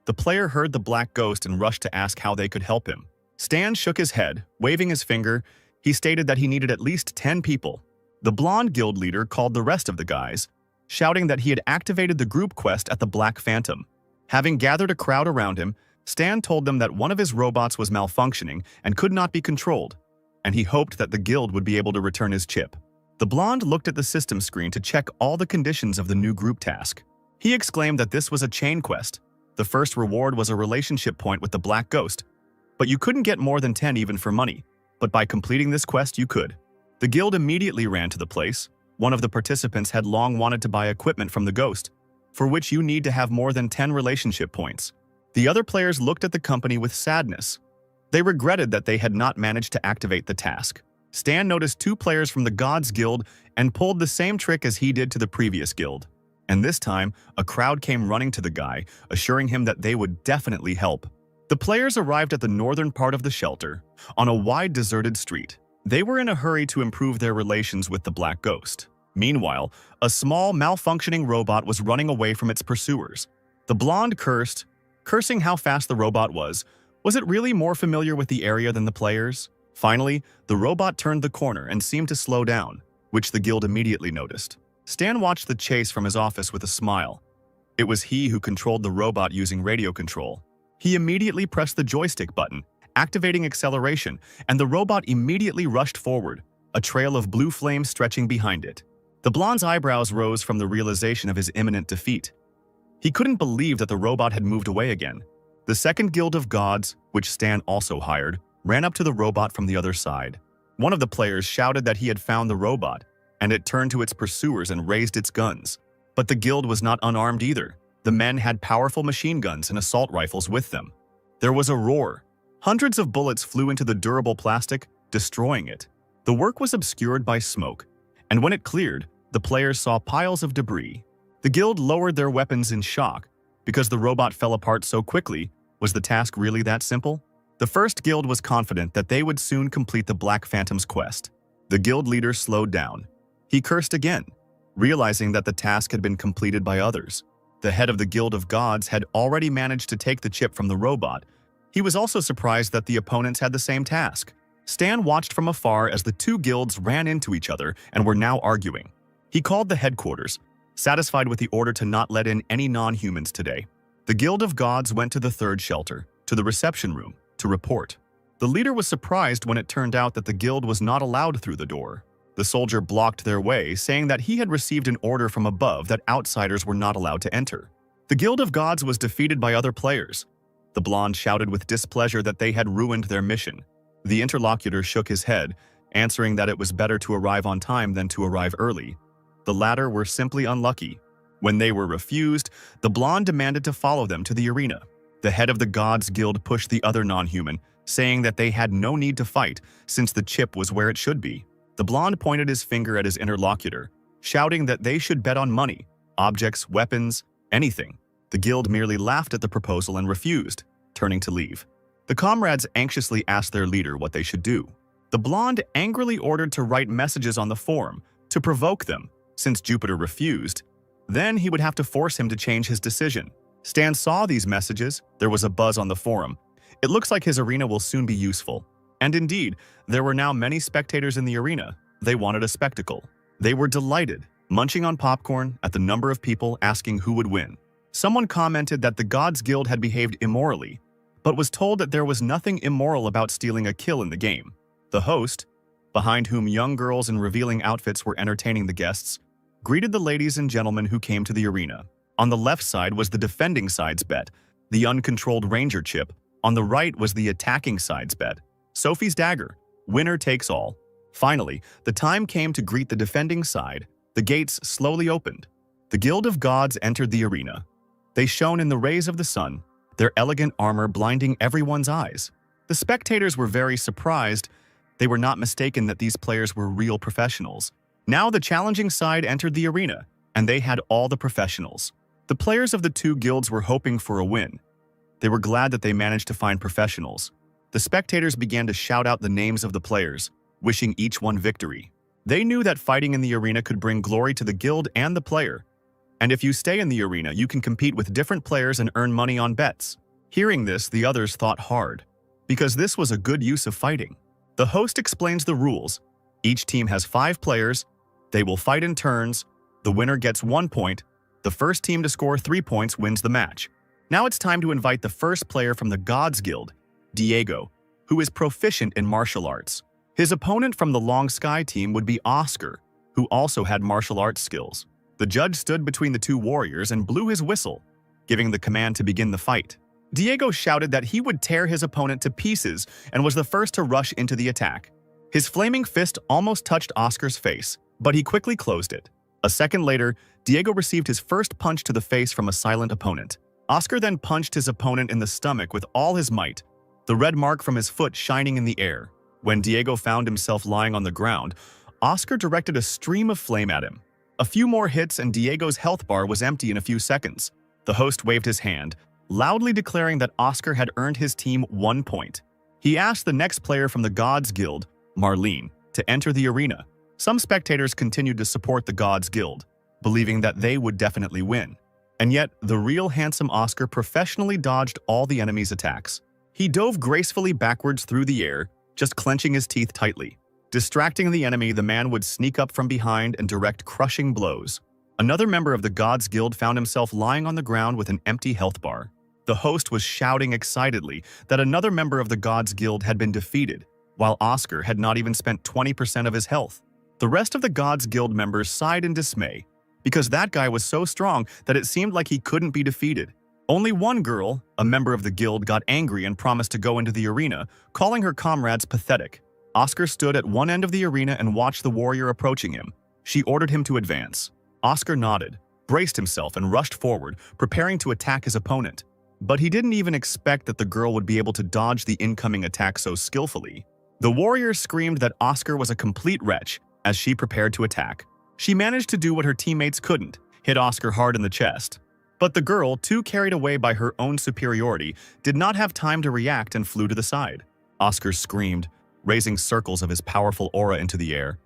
The player heard the black ghost and rushed to ask how they could help him. Stan shook his head, waving his finger. He stated that he needed at least 10 people. The blonde guild leader called the rest of the guys, shouting that he had activated the group quest at the Black Phantom. Having gathered a crowd around him, Stan told them that one of his robots was malfunctioning and could not be controlled, and he hoped that the guild would be able to return his chip. The blonde looked at the system screen to check all the conditions of the new group task. He exclaimed that this was a chain quest. The first reward was a relationship point with the Black Ghost, but you couldn't get more than 10 even for money. But by completing this quest, you could. The guild immediately ran to the place. One of the participants had long wanted to buy equipment from the ghost, for which you need to have more than 10 relationship points. The other players looked at the company with sadness. They regretted that they had not managed to activate the task. Stan noticed 2 players from the Gods Guild and pulled the same trick as he did to the previous guild. And this time, a crowd came running to the guy, assuring him that they would definitely help. The players arrived at the northern part of the shelter, on a wide deserted street. They were in a hurry to improve their relations with the Black Ghost. Meanwhile, a small, malfunctioning robot was running away from its pursuers. The blonde cursed, cursing how fast the robot was. Was it really more familiar with the area than the players? Finally, the robot turned the corner and seemed to slow down, which the guild immediately noticed. Stan watched the chase from his office with a smile. It was he who controlled the robot using radio control. He immediately pressed the joystick button, activating acceleration, and the robot immediately rushed forward, a trail of blue flame stretching behind it. The blonde's eyebrows rose from the realization of his imminent defeat. He couldn't believe that the robot had moved away again. The second guild of gods, which Stan also hired, ran up to the robot from the other side. One of the players shouted that he had found the robot, and it turned to its pursuers and raised its guns. But the guild was not unarmed either. The men had powerful machine guns and assault rifles with them. There was a roar. Hundreds of bullets flew into the durable plastic, destroying it. The work was obscured by smoke, and when it cleared, the players saw piles of debris. The guild lowered their weapons in shock. Because the robot fell apart so quickly, was the task really that simple? The first guild was confident that they would soon complete the Black Phantom's quest. The guild leader slowed down. He cursed again, realizing that the task had been completed by others. The head of the Guild of Gods had already managed to take the chip from the robot. He was also surprised that the opponents had the same task. Stan watched from afar as the 2 guilds ran into each other and were now arguing. He called the headquarters, satisfied with the order to not let in any non-humans today. The Guild of Gods went to the third shelter, to the reception room, to report. The leader was surprised when it turned out that the guild was not allowed through the door. The soldier blocked their way, saying that he had received an order from above that outsiders were not allowed to enter. The Guild of Gods was defeated by other players. The blonde shouted with displeasure that they had ruined their mission. The interlocutor shook his head, answering that it was better to arrive on time than to arrive early. The latter were simply unlucky. When they were refused, the blonde demanded to follow them to the arena. The head of the Gods Guild pushed the other non-human, saying that they had no need to fight since the chip was where it should be. The blonde pointed his finger at his interlocutor, shouting that they should bet on money, objects, weapons, anything. The guild merely laughed at the proposal and refused, turning to leave. The comrades anxiously asked their leader what they should do. The blonde angrily ordered to write messages on the forum to provoke them. Since Jupiter refused, then he would have to force him to change his decision. Stan saw these messages. There was a buzz on the forum. It looks like his arena will soon be useful. And indeed, there were now many spectators in the arena. They wanted a spectacle. They were delighted, munching on popcorn at the number of people asking who would win. Someone commented that the Gods Guild had behaved immorally, but was told that there was nothing immoral about stealing a kill in the game. The host, behind whom young girls in revealing outfits were entertaining the guests, greeted the ladies and gentlemen who came to the arena. On the left side was the defending side's bet, the uncontrolled ranger chip. On the right was the attacking side's bet, Sophie's dagger, winner takes all. Finally, the time came to greet the defending side. The gates slowly opened. The Guild of Gods entered the arena. They shone in the rays of the sun, their elegant armor blinding everyone's eyes. The spectators were very surprised. They were not mistaken that these players were real professionals. Now the challenging side entered the arena, and they had all the professionals. The players of the 2 guilds were hoping for a win. They were glad that they managed to find professionals. The spectators began to shout out the names of the players, wishing each one victory. They knew that fighting in the arena could bring glory to the guild and the player. And if you stay in the arena, you can compete with different players and earn money on bets. Hearing this, the others thought hard, because this was a good use of fighting. The host explains the rules. Each team has 5 players. They will fight in turns. The winner gets 1 point. The first team to score 3 points wins the match. Now it's time to invite the first player from the Gods Guild, Diego, who is proficient in martial arts. His opponent from the Long Sky team would be Oscar, who also had martial arts skills. The judge stood between the 2 warriors and blew his whistle, giving the command to begin the fight. Diego shouted that he would tear his opponent to pieces and was the first to rush into the attack. His flaming fist almost touched Oscar's face, but he quickly closed it. A second later, Diego received his first punch to the face from a silent opponent. Oscar then punched his opponent in the stomach with all his might, the red mark from his foot shining in the air. When Diego found himself lying on the ground, Oscar directed a stream of flame at him. A few more hits and Diego's health bar was empty in a few seconds. The host waved his hand, loudly declaring that Oscar had earned his team 1 point. He asked the next player from the Gods Guild, Marlene, to enter the arena. Some spectators continued to support the Gods Guild, believing that they would definitely win. And yet, the real handsome Oscar professionally dodged all the enemy's attacks. He dove gracefully backwards through the air, just clenching his teeth tightly. Distracting the enemy, the man would sneak up from behind and direct crushing blows. Another member of the Gods Guild found himself lying on the ground with an empty health bar. The host was shouting excitedly that another member of the Gods Guild had been defeated, while Oscar had not even spent 20% of his health. The rest of the Gods Guild members sighed in dismay, because that guy was so strong that it seemed like he couldn't be defeated. Only one girl, a member of the guild, got angry and promised to go into the arena, calling her comrades pathetic. Oscar stood at one end of the arena and watched the warrior approaching him. She ordered him to advance. Oscar nodded, braced himself, and rushed forward, preparing to attack his opponent. But he didn't even expect that the girl would be able to dodge the incoming attack so skillfully. The warrior screamed that Oscar was a complete wretch as she prepared to attack. She managed to do what her teammates couldn't, hit Oscar hard in the chest. But the girl, too carried away by her own superiority, did not have time to react and flew to the side. Oscar screamed, raising circles of his powerful aura into the air.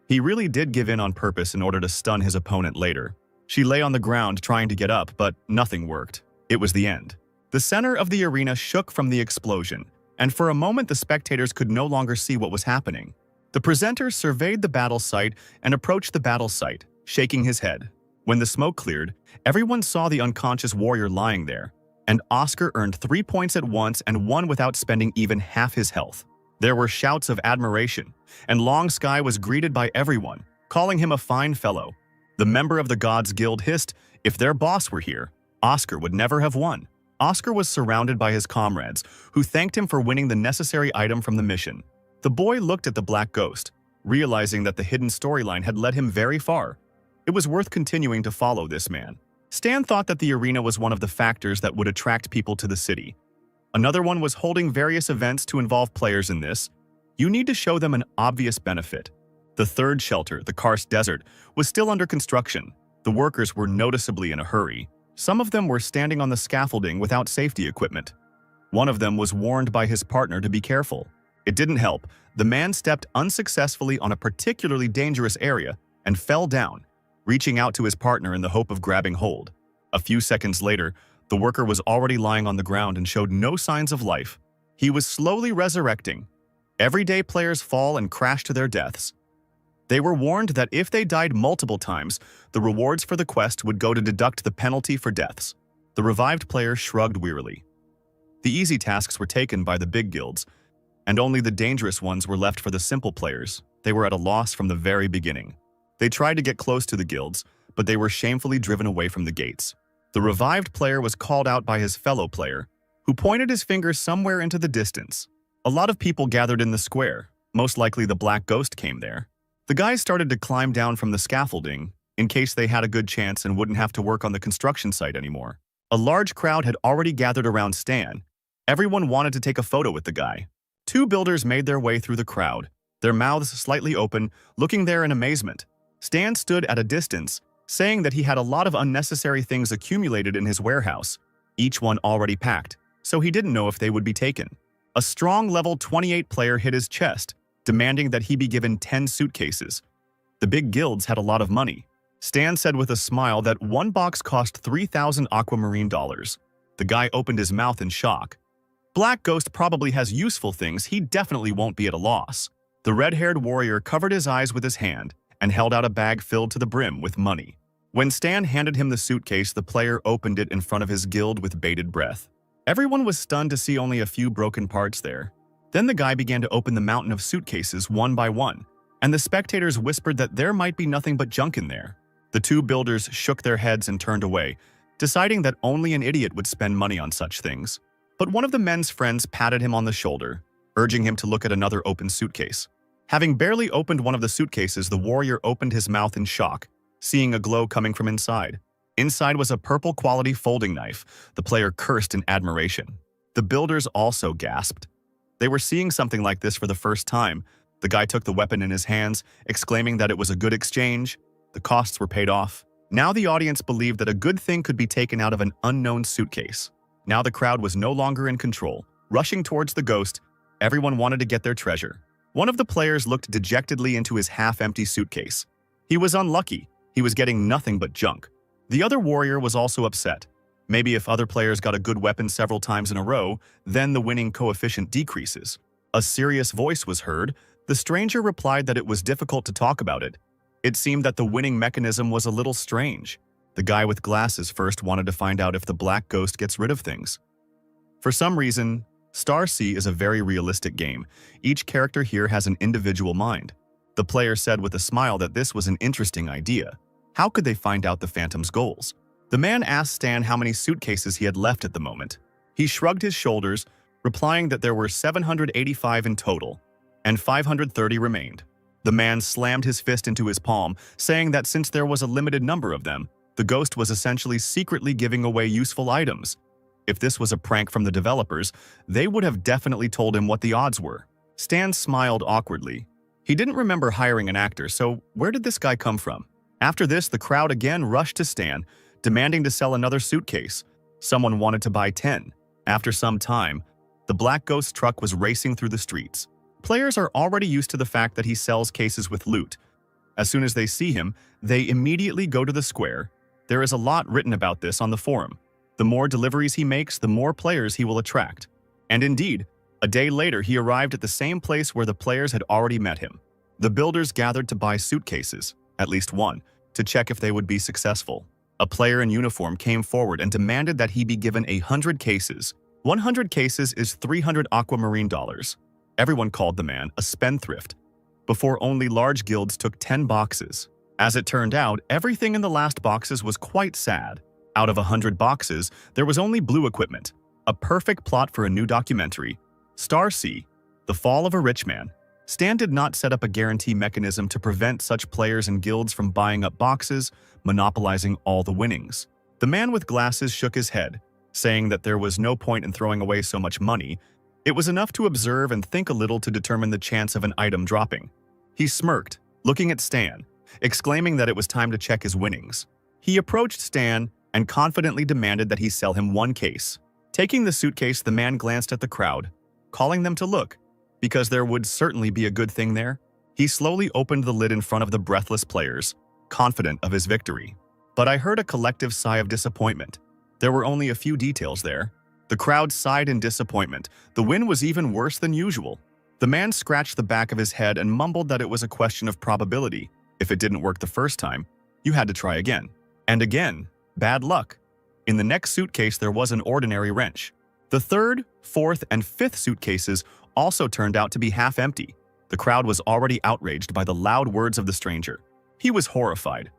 He really did give in on purpose in order to stun his opponent later. She lay on the ground trying to get up, but nothing worked. It was the end. The center of the arena shook from the explosion, and for a moment the spectators could no longer see what was happening. The presenter surveyed the battle site and approached the battle site, shaking his head. When the smoke cleared, everyone saw the unconscious warrior lying there, and Oscar earned 3 points at once and won without spending even half his health. There were shouts of admiration, and Long Sky was greeted by everyone, calling him a fine fellow. The member of the Gods Guild hissed, if their boss were here, Oscar would never have won. Oscar was surrounded by his comrades, who thanked him for winning the necessary item from the mission. The boy looked at the Black Ghost, realizing that the hidden storyline had led him very far. It was worth continuing to follow this man. Stan thought that the arena was one of the factors that would attract people to the city. Another one was holding various events to involve players in this. You need to show them an obvious benefit. The third shelter, the Karst Desert, was still under construction. The workers were noticeably in a hurry. Some of them were standing on the scaffolding without safety equipment. One of them was warned by his partner to be careful. It didn't help. The man stepped unsuccessfully on a particularly dangerous area and fell down, reaching out to his partner in the hope of grabbing hold. A few seconds later, the worker was already lying on the ground and showed no signs of life. He was slowly resurrecting. Everyday players fall and crash to their deaths. They were warned that if they died multiple times, the rewards for the quest would go to deduct the penalty for deaths. The revived player shrugged wearily. The easy tasks were taken by the big guilds, and only the dangerous ones were left for the simple players. They were at a loss from the very beginning. They tried to get close to the guilds, but they were shamefully driven away from the gates. The revived player was called out by his fellow player, who pointed his finger somewhere into the distance. A lot of people gathered in the square. Most likely the Black Ghost came there. The guys started to climb down from the scaffolding, in case they had a good chance and wouldn't have to work on the construction site anymore. A large crowd had already gathered around Stan. Everyone wanted to take a photo with the guy. 2 builders made their way through the crowd, their mouths slightly open, looking there in amazement. Stan stood at a distance, saying that he had a lot of unnecessary things accumulated in his warehouse, each one already packed, so he didn't know if they would be taken. A strong level 28 player hit his chest, demanding that he be given 10 suitcases. The big guilds had a lot of money. Stan said with a smile that one box cost 3,000 aquamarine dollars. The guy opened his mouth in shock. Black Ghost probably has useful things, he definitely won't be at a loss. The red-haired warrior covered his eyes with his hand and held out a bag filled to the brim with money. When Stan handed him the suitcase, the player opened it in front of his guild with bated breath. Everyone was stunned to see only a few broken parts there. Then the guy began to open the mountain of suitcases one by one, and the spectators whispered that there might be nothing but junk in there. The two builders shook their heads and turned away, deciding that only an idiot would spend money on such things. But one of the men's friends patted him on the shoulder, urging him to look at another open suitcase. Having barely opened one of the suitcases, the warrior opened his mouth in shock, seeing a glow coming from inside. Inside was a purple-quality folding knife. The player cursed in admiration. The builders also gasped. They were seeing something like this for the first time. The guy took the weapon in his hands, exclaiming that it was a good exchange. The costs were paid off. Now the audience believed that a good thing could be taken out of an unknown suitcase. Now the crowd was no longer in control. Rushing towards the ghost, everyone wanted to get their treasure. One of the players looked dejectedly into his half-empty suitcase. He was unlucky. He was getting nothing but junk. The other warrior was also upset. Maybe if other players got a good weapon several times in a row, then the winning coefficient decreases. A serious voice was heard. The stranger replied that it was difficult to talk about it. It seemed that the winning mechanism was a little strange. The guy with glasses first wanted to find out if the Black Ghost gets rid of things. For some reason, Star Sea is a very realistic game. Each character here has an individual mind. The player said with a smile that this was an interesting idea. How could they find out the Phantom's goals? The man asked Stan how many suitcases he had left at the moment. He shrugged his shoulders, replying that there were 785 in total, and 530 remained. The man slammed his fist into his palm, saying that since there was a limited number of them, the ghost was essentially secretly giving away useful items. If this was a prank from the developers, they would have definitely told him what the odds were. Stan smiled awkwardly. He didn't remember hiring an actor, so where did this guy come from? After this, the crowd again rushed to Stan, demanding to sell another suitcase. Someone wanted to buy 10. After some time, the Black Ghost truck was racing through the streets. Players are already used to the fact that he sells cases with loot. As soon as they see him, they immediately go to the square. There is a lot written about this on the forum. The more deliveries he makes, the more players he will attract. And indeed, a day later he arrived at the same place where the players had already met him. The builders gathered to buy suitcases, at least one, to check if they would be successful. A player in uniform came forward and demanded that he be given 100 cases. 100 cases is 300 aquamarine dollars. Everyone called the man a spendthrift. Before, only large guilds took 10 boxes. As it turned out, everything in the last boxes was quite sad. Out of 100 boxes, there was only blue equipment. A perfect plot for a new documentary. Star Sea, The Fall of a Rich Man. Stan did not set up a guarantee mechanism to prevent such players and guilds from buying up boxes, monopolizing all the winnings. The man with glasses shook his head, saying that there was no point in throwing away so much money. It was enough to observe and think a little to determine the chance of an item dropping. He smirked, looking at Stan, exclaiming that it was time to check his winnings. He approached Stan and confidently demanded that he sell him one case. Taking the suitcase, the man glanced at the crowd, calling them to look, because there would certainly be a good thing there. He slowly opened the lid in front of the breathless players, confident of his victory. But I heard a collective sigh of disappointment. There were only a few details there. The crowd sighed in disappointment. The win was even worse than usual. The man scratched the back of his head and mumbled that it was a question of probability. If it didn't work the first time, you had to try again. And again, bad luck. In the next suitcase, there was an ordinary wrench. The third, fourth, and fifth suitcases also turned out to be half empty. The crowd was already outraged by the loud words of the stranger. He was horrified.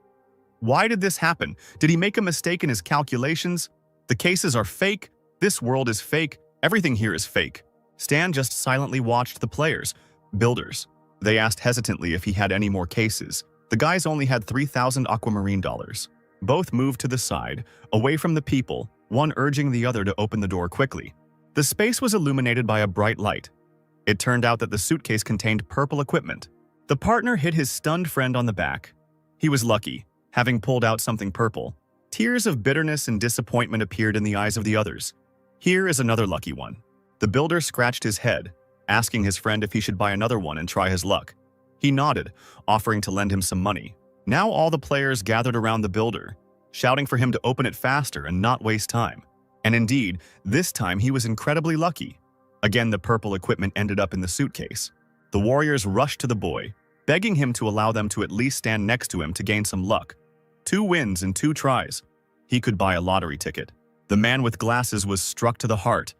Why did this happen? Did he make a mistake in his calculations? The cases are fake. This world is fake. Everything here is fake. Stan just silently watched the players, builders. They asked hesitantly if he had any more cases. The guys only had 3,000 aquamarine dollars. Both moved to the side, away from the people, one urging the other to open the door quickly. The space was illuminated by a bright light. It turned out that the suitcase contained purple equipment. The partner hit his stunned friend on the back. He was lucky, having pulled out something purple. Tears of bitterness and disappointment appeared in the eyes of the others. Here is another lucky one. The builder scratched his head, asking his friend if he should buy another one and try his luck. He nodded, offering to lend him some money. Now all the players gathered around the builder, shouting for him to open it faster and not waste time. And indeed, this time he was incredibly lucky. Again, the purple equipment ended up in the suitcase. The warriors rushed to the boy, begging him to allow them to at least stand next to him to gain some luck. 2 wins in 2 tries. He could buy a lottery ticket. The man with glasses was struck to the heart.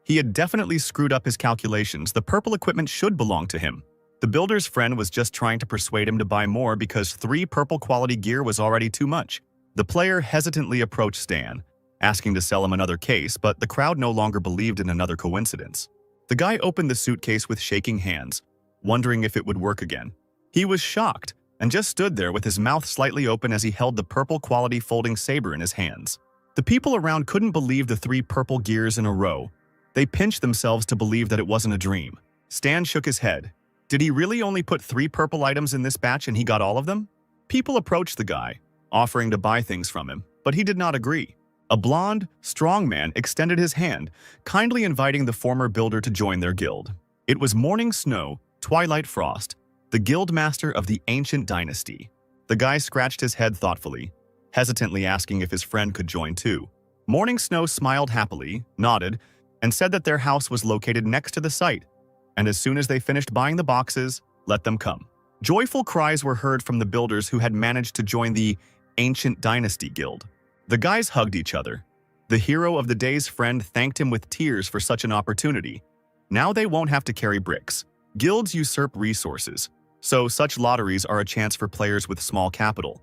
He had definitely screwed up his calculations. The purple equipment should belong to him. The builder's friend was just trying to persuade him to buy more because 3 purple quality gear was already too much. The player hesitantly approached Stan, asking to sell him another case, but the crowd no longer believed in another coincidence. The guy opened the suitcase with shaking hands, wondering if it would work again. He was shocked and just stood there with his mouth slightly open as he held the purple quality folding saber in his hands. The people around couldn't believe the 3 purple gears in a row. They pinched themselves to believe that it wasn't a dream. Stan shook his head. Did he really only put 3 purple items in this batch and he got all of them? People approached the guy, offering to buy things from him, but he did not agree. A blonde, strong man extended his hand, kindly inviting the former builder to join their guild. It was Morning Snow, Twilight Frost, the guild master of the ancient dynasty. The guy scratched his head thoughtfully, hesitantly asking if his friend could join too. Morning Snow smiled happily, nodded, and said that their house was located next to the site, and as soon as they finished buying the boxes, let them come. Joyful cries were heard from the builders who had managed to join the Ancient Dynasty Guild. The guys hugged each other. The hero of the day's friend thanked him with tears for such an opportunity. Now they won't have to carry bricks. Guilds usurp resources, so such lotteries are a chance for players with small capital.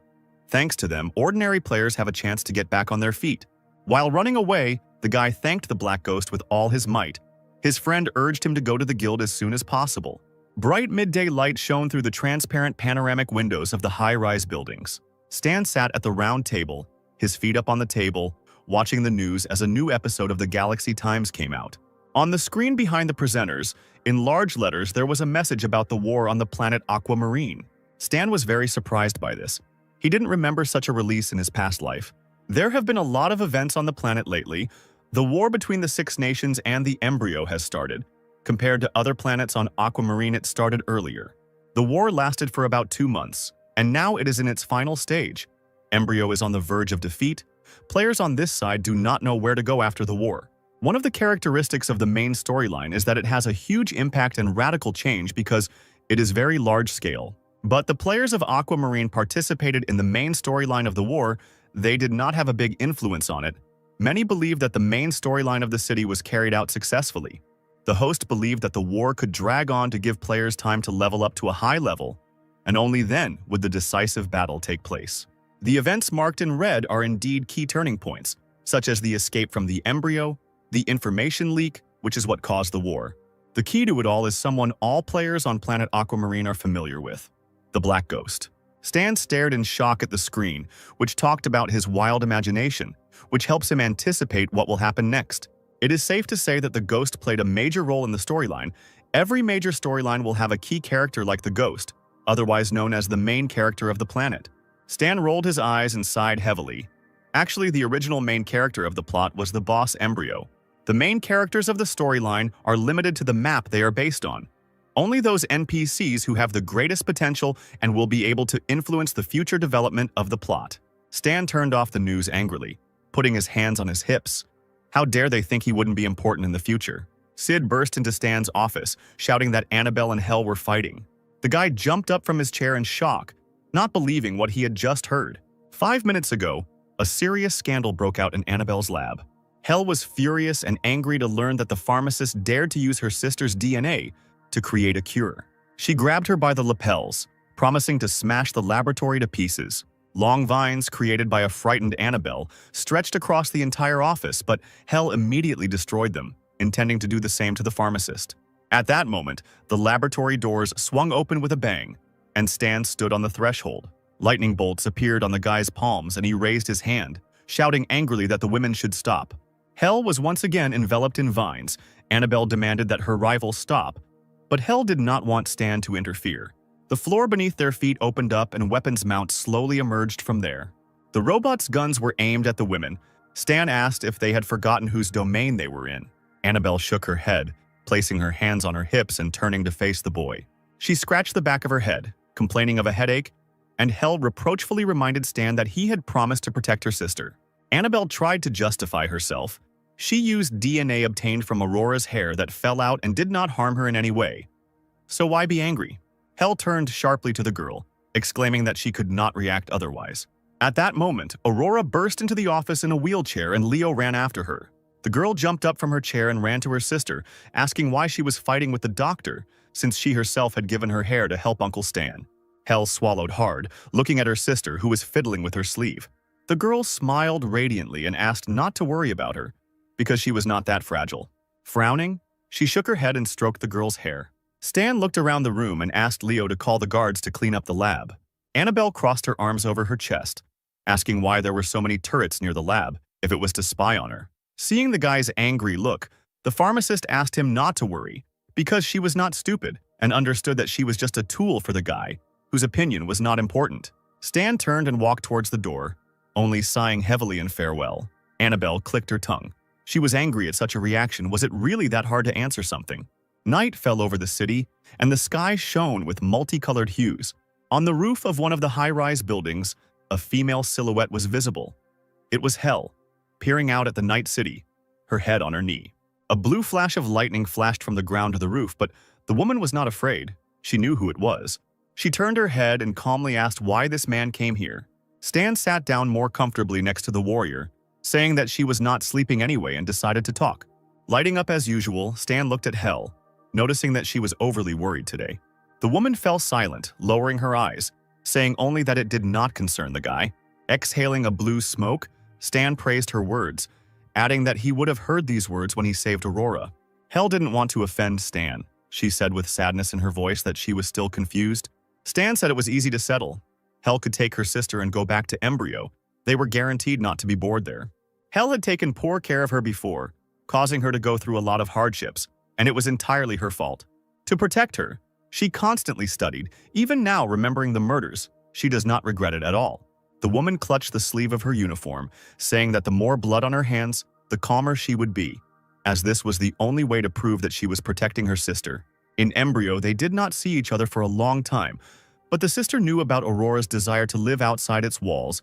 Thanks to them, ordinary players have a chance to get back on their feet. While running away, the guy thanked the Black Ghost with all his might. His friend urged him to go to the guild as soon as possible. Bright midday light shone through the transparent panoramic windows of the high-rise buildings. Stan sat at the round table, his feet up on the table, watching the news as a new episode of the Galaxy Times came out. On the screen behind the presenters, in large letters, there was a message about the war on the planet Aquamarine. Stan was very surprised by this. He didn't remember such a release in his past life. There have been a lot of events on the planet lately. The war between the 6 nations and the embryo has started. Compared to other planets on Aquamarine, it started earlier. The war lasted for about 2 months, and now it is in its final stage. Embryo is on the verge of defeat. Players on this side do not know where to go after the war. One of the characteristics of the main storyline is that it has a huge impact and radical change because it is very large scale. But the players of Aquamarine participated in the main storyline of the war. They did not have a big influence on it. Many believe that the main storyline of the city was carried out successfully. The host believed that the war could drag on to give players time to level up to a high level, and only then would the decisive battle take place. The events marked in red are indeed key turning points, such as the escape from the embryo, the information leak, which is what caused the war. The key to it all is someone all players on planet Aquamarine are familiar with: the Black Ghost. Stan stared in shock at the screen, which talked about his wild imagination, which helps him anticipate what will happen next. It is safe to say that the Ghost played a major role in the storyline. Every major storyline will have a key character like the Ghost, otherwise known as the main character of the planet. Stan rolled his eyes and sighed heavily. Actually, the original main character of the plot was the boss embryo. The main characters of the storyline are limited to the map they are based on. Only those NPCs who have the greatest potential and will be able to influence the future development of the plot. Stan turned off the news angrily, putting his hands on his hips. How dare they think he wouldn't be important in the future? Sid burst into Stan's office, shouting that Annabelle and Hell were fighting. The guy jumped up from his chair in shock, not believing what he had just heard. 5 minutes ago, a serious scandal broke out in Annabelle's lab. Hell was furious and angry to learn that the pharmacist dared to use her sister's DNA to create a cure. She grabbed her by the lapels, promising to smash the laboratory to pieces. Long vines created by a frightened Annabelle stretched across the entire office, but Hell immediately destroyed them, intending to do the same to the pharmacist. At that moment, the laboratory doors swung open with a bang, and Stan stood on the threshold. Lightning bolts appeared on the guy's palms and he raised his hand, shouting angrily that the women should stop. Hell was once again enveloped in vines. Annabelle demanded that her rival stop, but Hell did not want Stan to interfere. The floor beneath their feet opened up and weapons mounts slowly emerged from there. The robots' guns were aimed at the women. Stan asked if they had forgotten whose domain they were in. Annabelle shook her head, placing her hands on her hips and turning to face the boy. She scratched the back of her head, complaining of a headache, and Hel reproachfully reminded Stan that he had promised to protect her sister. Annabelle tried to justify herself. She used DNA obtained from Aurora's hair that fell out and did not harm her in any way. So why be angry? Hel turned sharply to the girl, exclaiming that she could not react otherwise. At that moment, Aurora burst into the office in a wheelchair and Leo ran after her. The girl jumped up from her chair and ran to her sister, asking why she was fighting with the doctor, since she herself had given her hair to help Uncle Stan. Hel swallowed hard, looking at her sister who was fiddling with her sleeve. The girl smiled radiantly and asked not to worry about her, because she was not that fragile. Frowning, she shook her head and stroked the girl's hair. Stan looked around the room and asked Leo to call the guards to clean up the lab. Annabelle crossed her arms over her chest, asking why there were so many turrets near the lab, if it was to spy on her. Seeing the guy's angry look, the pharmacist asked him not to worry, because she was not stupid and understood that she was just a tool for the guy, whose opinion was not important. Stan turned and walked towards the door, only sighing heavily in farewell. Annabelle clicked her tongue. She was angry at such a reaction. Was it really that hard to answer something? Night fell over the city, and the sky shone with multicolored hues. On the roof of one of the high-rise buildings, a female silhouette was visible. It was Hel, peering out at the night city, her head on her knee. A blue flash of lightning flashed from the ground to the roof, but the woman was not afraid. She knew who it was. She turned her head and calmly asked why this man came here. Stan sat down more comfortably next to the warrior, saying that she was not sleeping anyway and decided to talk. Lighting up as usual, Stan looked at Hel, noticing that she was overly worried today. The woman fell silent, lowering her eyes, saying only that it did not concern the guy. Exhaling a blue smoke, Stan praised her words, adding that he would have heard these words when he saved Aurora. Hel didn't want to offend Stan. She said with sadness in her voice that she was still confused. Stan said it was easy to settle. Hel could take her sister and go back to Embryo. They were guaranteed not to be bored there. Hel had taken poor care of her before, causing her to go through a lot of hardships, and it was entirely her fault. To protect her, she constantly studied, even now remembering the murders. She does not regret it at all. The woman clutched the sleeve of her uniform, saying that the more blood on her hands, the calmer she would be, as this was the only way to prove that she was protecting her sister. In Embryo, they did not see each other for a long time, but the sister knew about Aurora's desire to live outside its walls,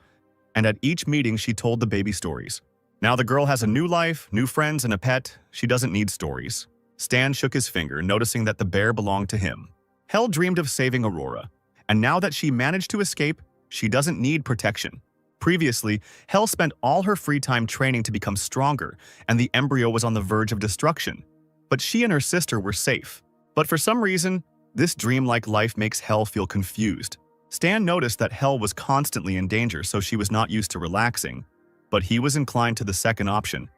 and at each meeting she told the baby stories. Now the girl has a new life, new friends, and a pet. She doesn't need stories. Stan shook his finger, noticing that the bear belonged to him. Hel dreamed of saving Aurora, and now that she managed to escape, she doesn't need protection. Previously, Hel spent all her free time training to become stronger, and the embryo was on the verge of destruction. But she and her sister were safe. But for some reason, this dreamlike life makes Hel feel confused. Stan noticed that Hel was constantly in danger, so she was not used to relaxing, but he was inclined to the second option.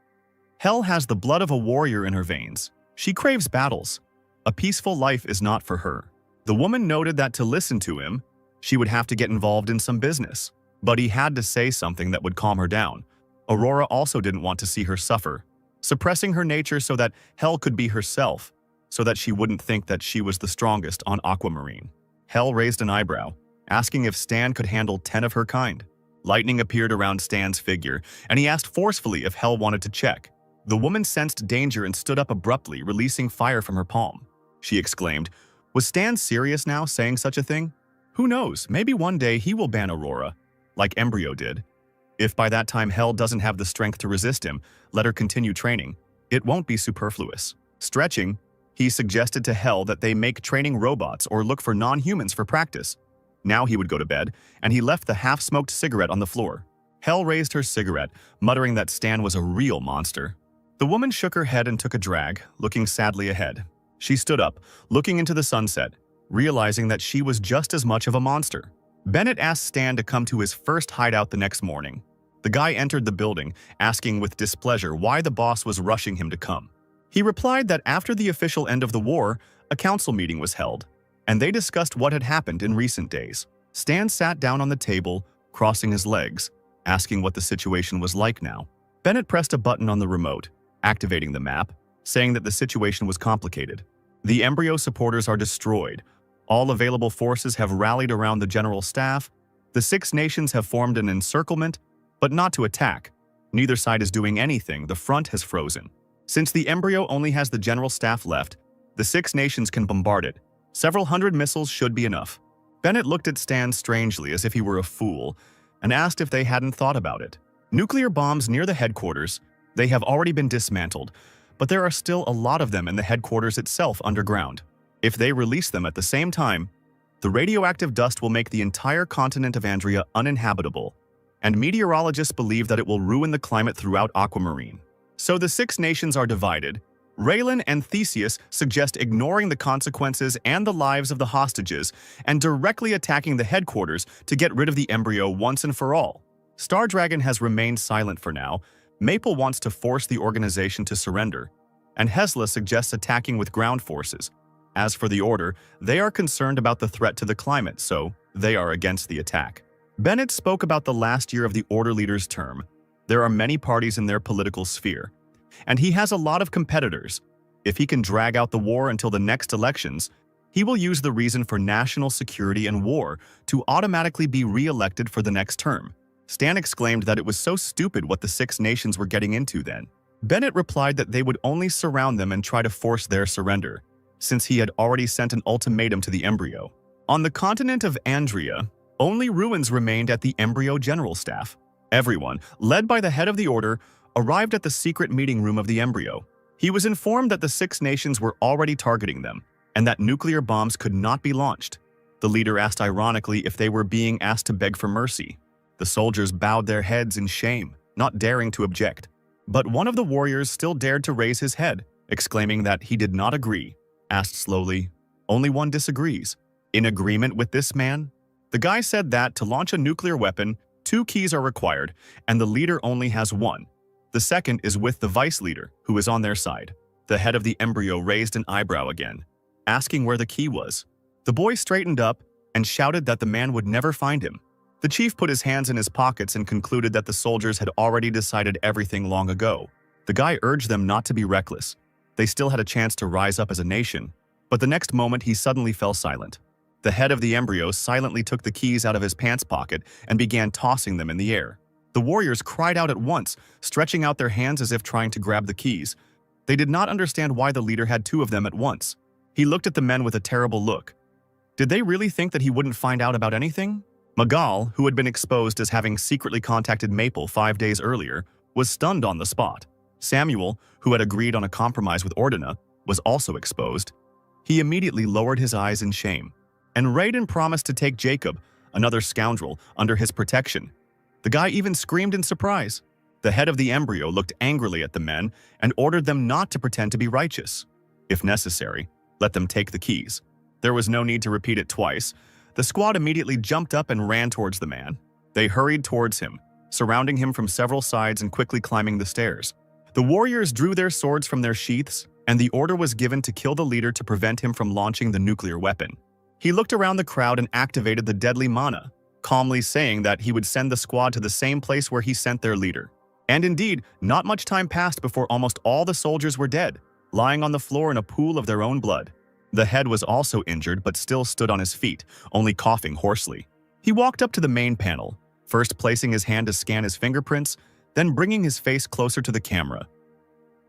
Hel has the blood of a warrior in her veins. She craves battles. A peaceful life is not for her. The woman noted that to listen to him, she would have to get involved in some business. But he had to say something that would calm her down. Aurora also didn't want to see her suffer, suppressing her nature so that Hel could be herself, so that she wouldn't think that she was the strongest on Aquamarine. Hel raised an eyebrow, asking if Stan could handle 10 of her kind. Lightning appeared around Stan's figure, and he asked forcefully if Hel wanted to check. The woman sensed danger and stood up abruptly, releasing fire from her palm. She exclaimed, "Was Stan serious now, saying such a thing? Who knows, maybe one day he will ban Aurora, like Embryo did. If by that time Hel doesn't have the strength to resist him, let her continue training. It won't be superfluous." Stretching, he suggested to Hel that they make training robots or look for non-humans for practice. Now he would go to bed, and he left the half-smoked cigarette on the floor. Hel raised her cigarette, muttering that Stan was a real monster. The woman shook her head and took a drag, looking sadly ahead. She stood up, looking into the sunset, realizing that she was just as much of a monster. Bennett asked Stan to come to his first hideout the next morning. The guy entered the building, asking with displeasure why the boss was rushing him to come. He replied that after the official end of the war, a council meeting was held, and they discussed what had happened in recent days. Stan sat down on the table, crossing his legs, asking what the situation was like now. Bennett pressed a button on the remote, activating the map, saying that the situation was complicated. The embryo supporters are destroyed. All available forces have rallied around the general staff. The 6 nations have formed an encirclement, but not to attack. Neither side is doing anything. The front has frozen. Since the embryo only has the general staff left, the 6 nations can bombard it. Several hundred missiles should be enough. Bennett looked at Stan strangely as if he were a fool and asked if they hadn't thought about it. Nuclear bombs near the headquarters, they have already been dismantled, but there are still a lot of them in the headquarters itself underground. If they release them at the same time, the radioactive dust will make the entire continent of Andria uninhabitable, and meteorologists believe that it will ruin the climate throughout Aquamarine. So the 6 nations are divided. Raylan and Theseus suggest ignoring the consequences and the lives of the hostages and directly attacking the headquarters to get rid of the embryo once and for all. Stardragon has remained silent for now. Maple wants to force the organization to surrender, and Hesla suggests attacking with ground forces. As for the Order, they are concerned about the threat to the climate, so they are against the attack. Bennett spoke about the last year of the Order leader's term. There are many parties in their political sphere, and he has a lot of competitors. If he can drag out the war until the next elections, he will use the reason for national security and war to automatically be re-elected for the next term. Stan exclaimed that it was so stupid what the 6 nations were getting into then. Bennett replied that they would only surround them and try to force their surrender, since he had already sent an ultimatum to the embryo. On the continent of Andria, only ruins remained at the embryo general staff. Everyone, led by the head of the Order, arrived at the secret meeting room of the embryo. He was informed that the 6 nations were already targeting them, and that nuclear bombs could not be launched. The leader asked ironically if they were being asked to beg for mercy. The soldiers bowed their heads in shame, not daring to object. But one of the warriors still dared to raise his head, exclaiming that he did not agree. Asked slowly, "Only one disagrees. In agreement with this man?" The guy said that to launch a nuclear weapon, 2 keys are required, and the leader only has 1. The second is with the vice leader, who is on their side. The head of the embryo raised an eyebrow again, asking where the key was. The boy straightened up and shouted that the man would never find him. The chief put his hands in his pockets and concluded that the soldiers had already decided everything long ago. The guy urged them not to be reckless. They still had a chance to rise up as a nation, but the next moment he suddenly fell silent. The head of the embryo silently took the keys out of his pants pocket and began tossing them in the air. The warriors cried out at once, stretching out their hands as if trying to grab the keys. They did not understand why the leader had 2 of them at once. He looked at the men with a terrible look. Did they really think that he wouldn't find out about anything? Magal, who had been exposed as having secretly contacted Maple 5 days earlier, was stunned on the spot. Samuel, who had agreed on a compromise with Ordina, was also exposed. He immediately lowered his eyes in shame. And Raiden promised to take Jacob, another scoundrel, under his protection. The guy even screamed in surprise. The head of the embryo looked angrily at the men and ordered them not to pretend to be righteous. If necessary, let them take the keys. There was no need to repeat it twice. The squad immediately jumped up and ran towards the man. They hurried towards him, surrounding him from several sides and quickly climbing the stairs. The warriors drew their swords from their sheaths, and the order was given to kill the leader to prevent him from launching the nuclear weapon. He looked around the crowd and activated the deadly mana, calmly saying that he would send the squad to the same place where he sent their leader. And indeed, not much time passed before almost all the soldiers were dead, lying on the floor in a pool of their own blood. The head was also injured but still stood on his feet, only coughing hoarsely. He walked up to the main panel, first placing his hand to scan his fingerprints, then bringing his face closer to the camera.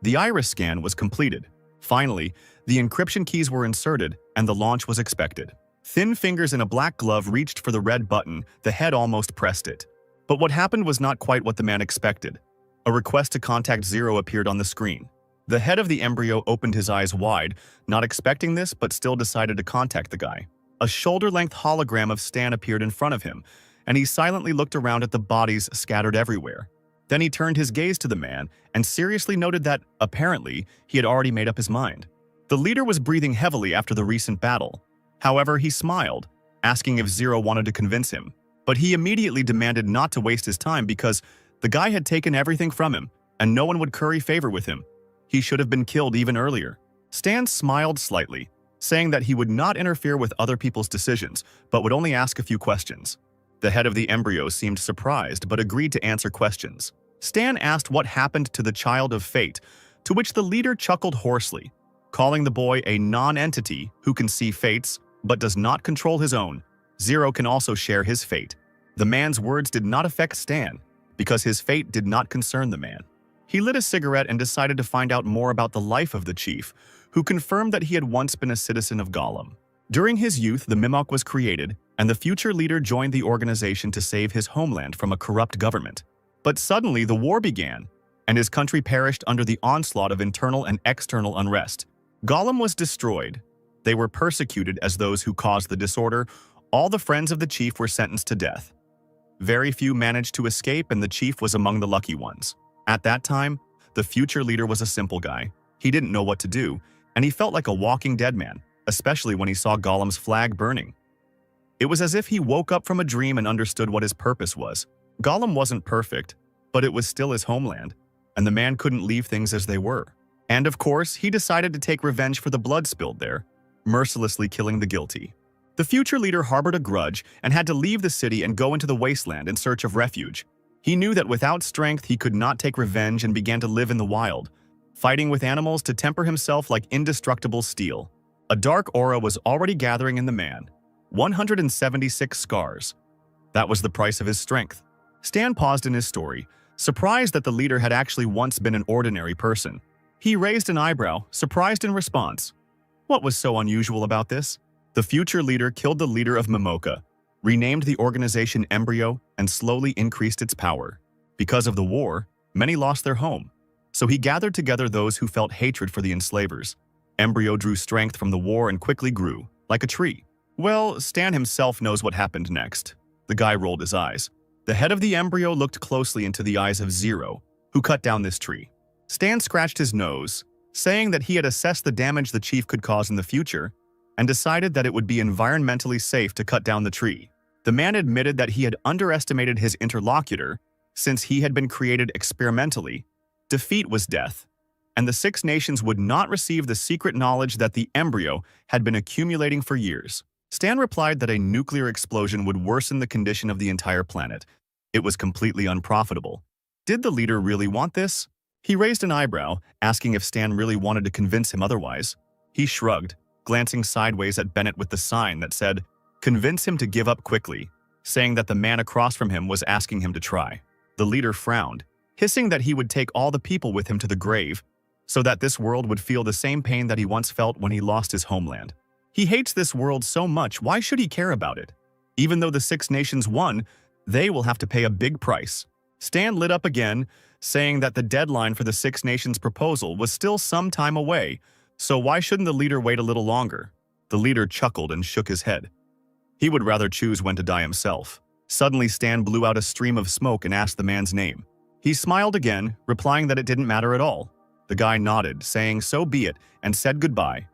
The iris scan was completed. Finally, the encryption keys were inserted and the launch was expected. Thin fingers in a black glove reached for the red button. The head almost pressed it. But what happened was not quite what the man expected. A request to contact Zero appeared on the screen. The head of the embryo opened his eyes wide, not expecting this but still decided to contact the guy. A shoulder-length hologram of Stan appeared in front of him, and he silently looked around at the bodies scattered everywhere. Then he turned his gaze to the man and seriously noted that, apparently, he had already made up his mind. The leader was breathing heavily after the recent battle. However, he smiled, asking if Zero wanted to convince him. But he immediately demanded not to waste his time because the guy had taken everything from him, and no one would curry favor with him. He should have been killed even earlier. Stan smiled slightly, saying that he would not interfere with other people's decisions, but would only ask a few questions. The head of the embryo seemed surprised but agreed to answer questions. Stan asked what happened to the child of fate, to which the leader chuckled hoarsely, calling the boy a non-entity who can see fates but does not control his own. Zero can also share his fate. The man's words did not affect Stan, because his fate did not concern the man. He lit a cigarette and decided to find out more about the life of the chief, who confirmed that he had once been a citizen of Gollum. During his youth, the Mimok was created, and the future leader joined the organization to save his homeland from a corrupt government. But suddenly, the war began, and his country perished under the onslaught of internal and external unrest. Gollum was destroyed. They were persecuted as those who caused the disorder. All the friends of the chief were sentenced to death. Very few managed to escape, and the chief was among the lucky ones. At that time, the future leader was a simple guy. He didn't know what to do, and he felt like a walking dead man, especially when he saw Gollum's flag burning. It was as if he woke up from a dream and understood what his purpose was. Gollum wasn't perfect, but it was still his homeland, and the man couldn't leave things as they were. And of course, he decided to take revenge for the blood spilled there, mercilessly killing the guilty. The future leader harbored a grudge and had to leave the city and go into the wasteland in search of refuge. He knew that without strength he could not take revenge and began to live in the wild, fighting with animals to temper himself like indestructible steel. A dark aura was already gathering in the man. 176 scars. That was the price of his strength. Stan paused in his story, surprised that the leader had actually once been an ordinary person. He raised an eyebrow, surprised in response. What was so unusual about this? The future leader killed the leader of Mimoka, renamed the organization Embryo, and slowly increased its power. Because of the war, many lost their home, so he gathered together those who felt hatred for the enslavers. Embryo drew strength from the war and quickly grew, like a tree. Well, Stan himself knows what happened next. The guy rolled his eyes. The head of the Embryo looked closely into the eyes of Zero, who cut down this tree. Stan scratched his nose, saying that he had assessed the damage the chief could cause in the future, and decided that it would be environmentally safe to cut down the tree. The man admitted that he had underestimated his interlocutor, since he had been created experimentally. Defeat was death, and the Six Nations would not receive the secret knowledge that the Embryo had been accumulating for years. Stan replied that a nuclear explosion would worsen the condition of the entire planet. It was completely unprofitable. Did the leader really want this? He raised an eyebrow, asking if Stan really wanted to convince him otherwise. He shrugged, glancing sideways at Bennett with the sign that said, "Convince him to give up quickly," saying that the man across from him was asking him to try. The leader frowned, hissing that he would take all the people with him to the grave, so that this world would feel the same pain that he once felt when he lost his homeland. He hates this world so much, why should he care about it? Even though the Six Nations won, they will have to pay a big price. Stan lit up again, saying that the deadline for the Six Nations proposal was still some time away, so why shouldn't the leader wait a little longer? The leader chuckled and shook his head. He would rather choose when to die himself. Suddenly, Stan blew out a stream of smoke and asked the man's name. He smiled again, replying that it didn't matter at all. The guy nodded, saying so be it, and said goodbye.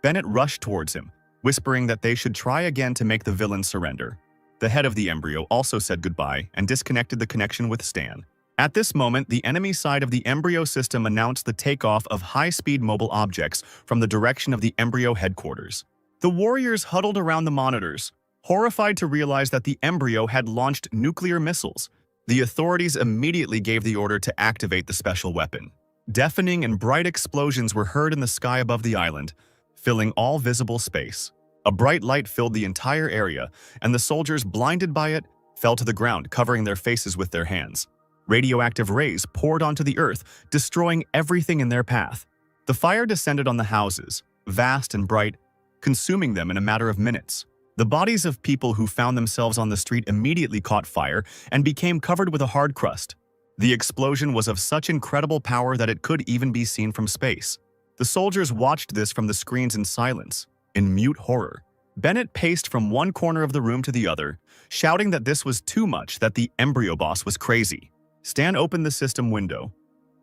Bennett rushed towards him, whispering that they should try again to make the villain surrender. The head of the Embryo also said goodbye and disconnected the connection with Stan. At this moment, the enemy side of the Embryo system announced the takeoff of high-speed mobile objects from the direction of the Embryo headquarters. The warriors huddled around the monitors, horrified to realize that the Embryo had launched nuclear missiles. The authorities immediately gave the order to activate the special weapon. Deafening and bright explosions were heard in the sky above the island, filling all visible space. A bright light filled the entire area, and the soldiers, blinded by it, fell to the ground, covering their faces with their hands. Radioactive rays poured onto the earth, destroying everything in their path. The fire descended on the houses, vast and bright, consuming them in a matter of minutes. The bodies of people who found themselves on the street immediately caught fire and became covered with a hard crust. The explosion was of such incredible power that it could even be seen from space. The soldiers watched this from the screens in silence, in mute horror. Bennett paced from one corner of the room to the other, shouting that this was too much, that the Embryo boss was crazy. Stan opened the system window.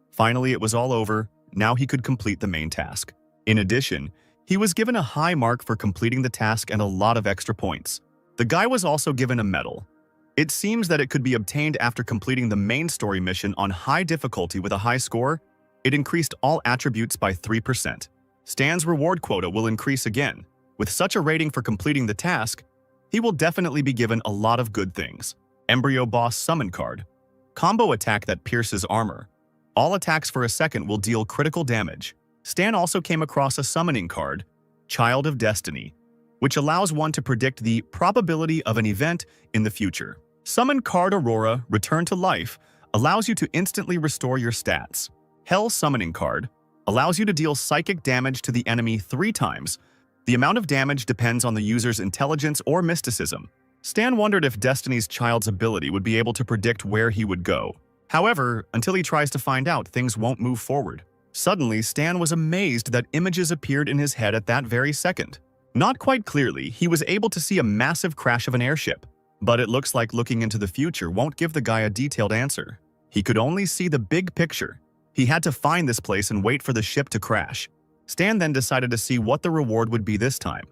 Finally, it was all over. Now he could complete the main task. In addition, he was given a high mark for completing the task and a lot of extra points. The guy was also given a medal. It seems that it could be obtained after completing the main story mission on high difficulty with a high score. It increased all attributes by 3%. Stan's reward quota will increase again. With such a rating for completing the task, he will definitely be given a lot of good things. Embryo Boss Summon Card. Combo attack that pierces armor. All attacks for a second will deal critical damage. Stan also came across a summoning card, Child of Destiny, which allows one to predict the probability of an event in the future. Summon card Aurora, Return to Life, allows you to instantly restore your stats. Hell Summoning card allows you to deal psychic damage to the enemy 3 times. The amount of damage depends on the user's intelligence or mysticism. Stan wondered if Destiny's Child's ability would be able to predict where he would go. However, until he tries to find out, things won't move forward. Suddenly, Stan was amazed that images appeared in his head at that very second. Not quite clearly, he was able to see a massive crash of an airship, but it looks like looking into the future won't give the guy a detailed answer. He could only see the big picture. He had to find this place and wait for the ship to crash. Stan then decided to see what the reward would be this time.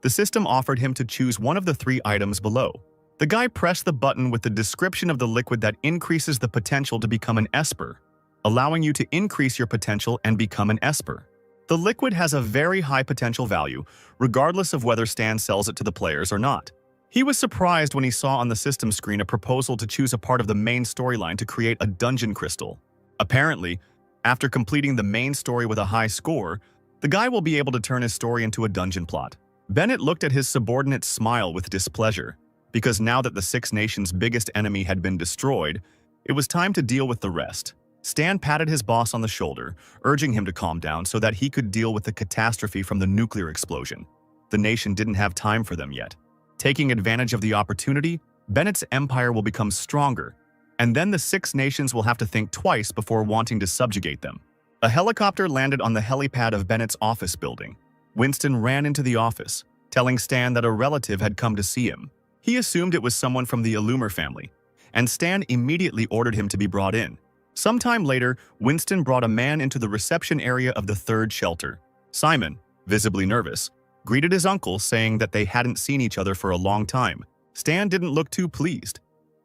The system offered him to choose one of the 3 items below. The guy pressed the button with the description of the liquid that increases the potential to become an esper, allowing you to increase your potential and become an esper. The liquid has a very high potential value, regardless of whether Stan sells it to the players or not. He was surprised when he saw on the system screen a proposal to choose a part of the main storyline to create a dungeon crystal. Apparently, after completing the main story with a high score, the guy will be able to turn his story into a dungeon plot. Bennett looked at his subordinate's smile with displeasure, because now that the 6 Nations' biggest enemy had been destroyed, it was time to deal with the rest. Stan patted his boss on the shoulder, urging him to calm down so that he could deal with the catastrophe from the nuclear explosion. The nation didn't have time for them yet. Taking advantage of the opportunity, Bennett's empire will become stronger, and then the 6 Nations will have to think twice before wanting to subjugate them. A helicopter landed on the helipad of Bennett's office building. Winston ran into the office, telling Stan that a relative had come to see him. He assumed it was someone from the Illumer family, and Stan immediately ordered him to be brought in. Sometime later, Winston brought a man into the reception area of the 3rd shelter. Simon, visibly nervous, greeted his uncle, saying that they hadn't seen each other for a long time. Stan didn't look too pleased,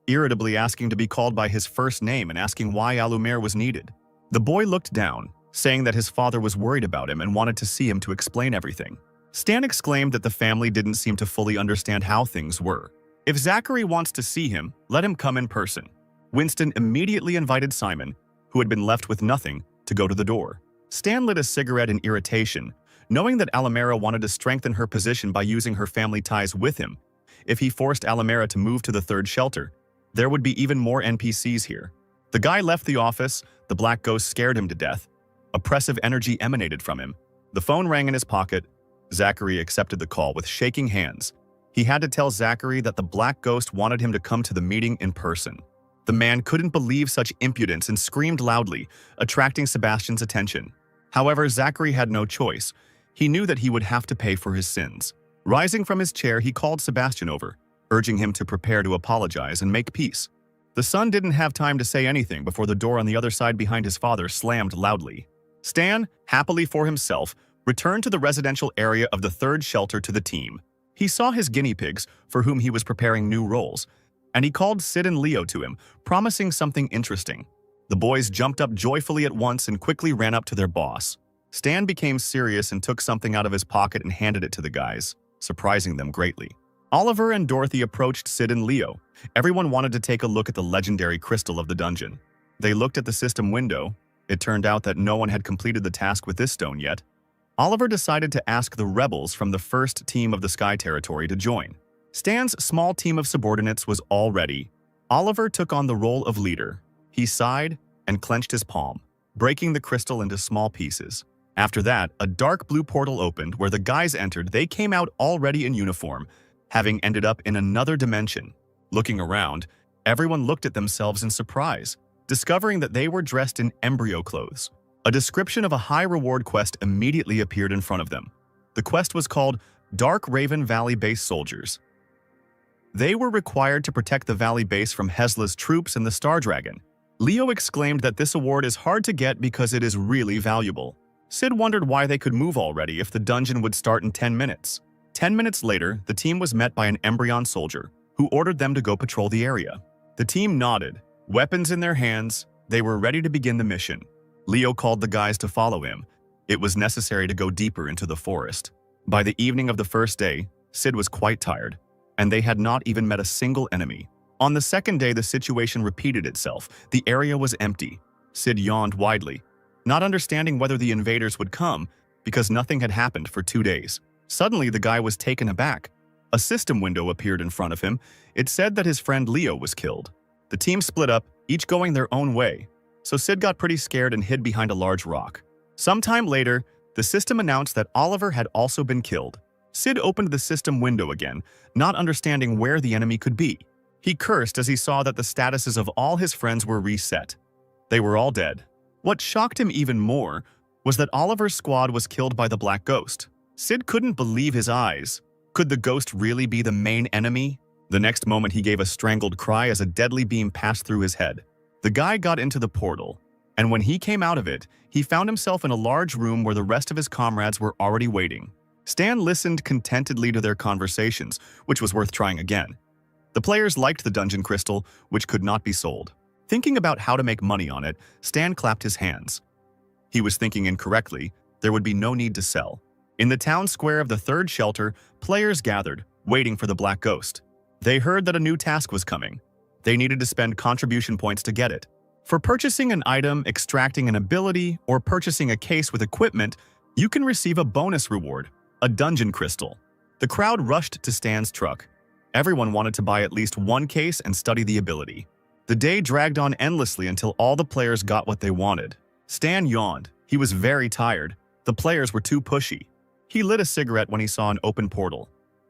irritably asking to be called by his first name and asking why Alumer was needed. The boy looked down, saying that his father was worried about him and wanted to see him to explain everything. Stan exclaimed that the family didn't seem to fully understand how things were. If Zachary wants to see him, let him come in person. Winston immediately invited Simon, who had been left with nothing, to go to the door. Stan lit a cigarette in irritation, knowing that Alamera wanted to strengthen her position by using her family ties with him. If he forced Alamera to move to the 3rd shelter, there would be even more NPCs here. The guy left the office. The black ghost scared him to death. Oppressive energy emanated from him. The phone rang in his pocket. Zachary accepted the call with shaking hands. He had to tell Zachary that the black ghost wanted him to come to the meeting in person. The man couldn't believe such impudence and screamed loudly, attracting Sebastian's attention. However, Zachary had no choice. He knew that he would have to pay for his sins. Rising from his chair, he called Sebastian over, urging him to prepare to apologize and make peace. The son didn't have time to say anything before the door on the other side behind his father slammed loudly. Stan, happily for himself, returned to the residential area of the 3rd shelter to the team. He saw his guinea pigs, for whom he was preparing new roles, and he called Sid and Leo to him, promising something interesting. The boys jumped up joyfully at once and quickly ran up to their boss. Stan became serious and took something out of his pocket and handed it to the guys, surprising them greatly. Oliver and Dorothy approached Sid and Leo. Everyone wanted to take a look at the legendary crystal of the dungeon. They looked at the system window. It turned out that no one had completed the task with this stone yet. Oliver decided to ask the rebels from the 1st team of the Sky Territory to join. Stan's small team of subordinates was all ready. Oliver took on the role of leader. He sighed and clenched his palm, breaking the crystal into small pieces. After that, a dark blue portal opened where the guys entered. They came out already in uniform, having ended up in another dimension. Looking around, everyone looked at themselves in surprise, discovering that they were dressed in embryo clothes. A description of a high-reward quest immediately appeared in front of them. The quest was called Dark Raven Valley Base Soldiers. They were required to protect the Valley Base from Hesla's troops and the Star Dragon. Leo exclaimed that this award is hard to get because it is really valuable. Sid wondered why they could move already if the dungeon would start in 10 minutes. 10 minutes later, the team was met by an embryon soldier, who ordered them to go patrol the area. The team nodded. Weapons in their hands, they were ready to begin the mission. Leo called the guys to follow him. It was necessary to go deeper into the forest. By the evening of the first day, Sid was quite tired, and they had not even met a single enemy. On the second day, the situation repeated itself. The area was empty. Sid yawned widely, not understanding whether the invaders would come because nothing had happened for 2 days. Suddenly, the guy was taken aback. A system window appeared in front of him. It said that his friend Leo was killed. The team split up, each going their own way. so Sid got pretty scared and hid behind a large rock. Sometime later, the system announced that Oliver had also been killed. Sid opened the system window again, not understanding where the enemy could be. He cursed as he saw that the statuses of all his friends were reset. They were all dead. What shocked him even more was that Oliver's squad was killed by the Black Ghost. Sid couldn't believe his eyes. Could the ghost really be the main enemy? The next moment he gave a strangled cry as a deadly beam passed through his head. The guy got into the portal, and when he came out of it, he found himself in a large room where the rest of his comrades were already waiting. Stan listened contentedly to their conversations, which was worth trying again. The players liked the dungeon crystal, which could not be sold. Thinking about how to make money on it, Stan clapped his hands. He was thinking incorrectly. There would be no need to sell. In the town square of the third shelter, players gathered, waiting for the Black Ghost. They heard that a new task was coming. They needed to spend contribution points to get it. For purchasing an item, extracting an ability, or purchasing a case with equipment, you can receive a bonus reward, a dungeon crystal. The crowd rushed to Stan's truck. Everyone wanted to buy at least one case and study the ability. The day dragged on endlessly until all the players got what they wanted. Stan yawned. He was very tired. The players were too pushy. He lit a cigarette when he saw an open portal.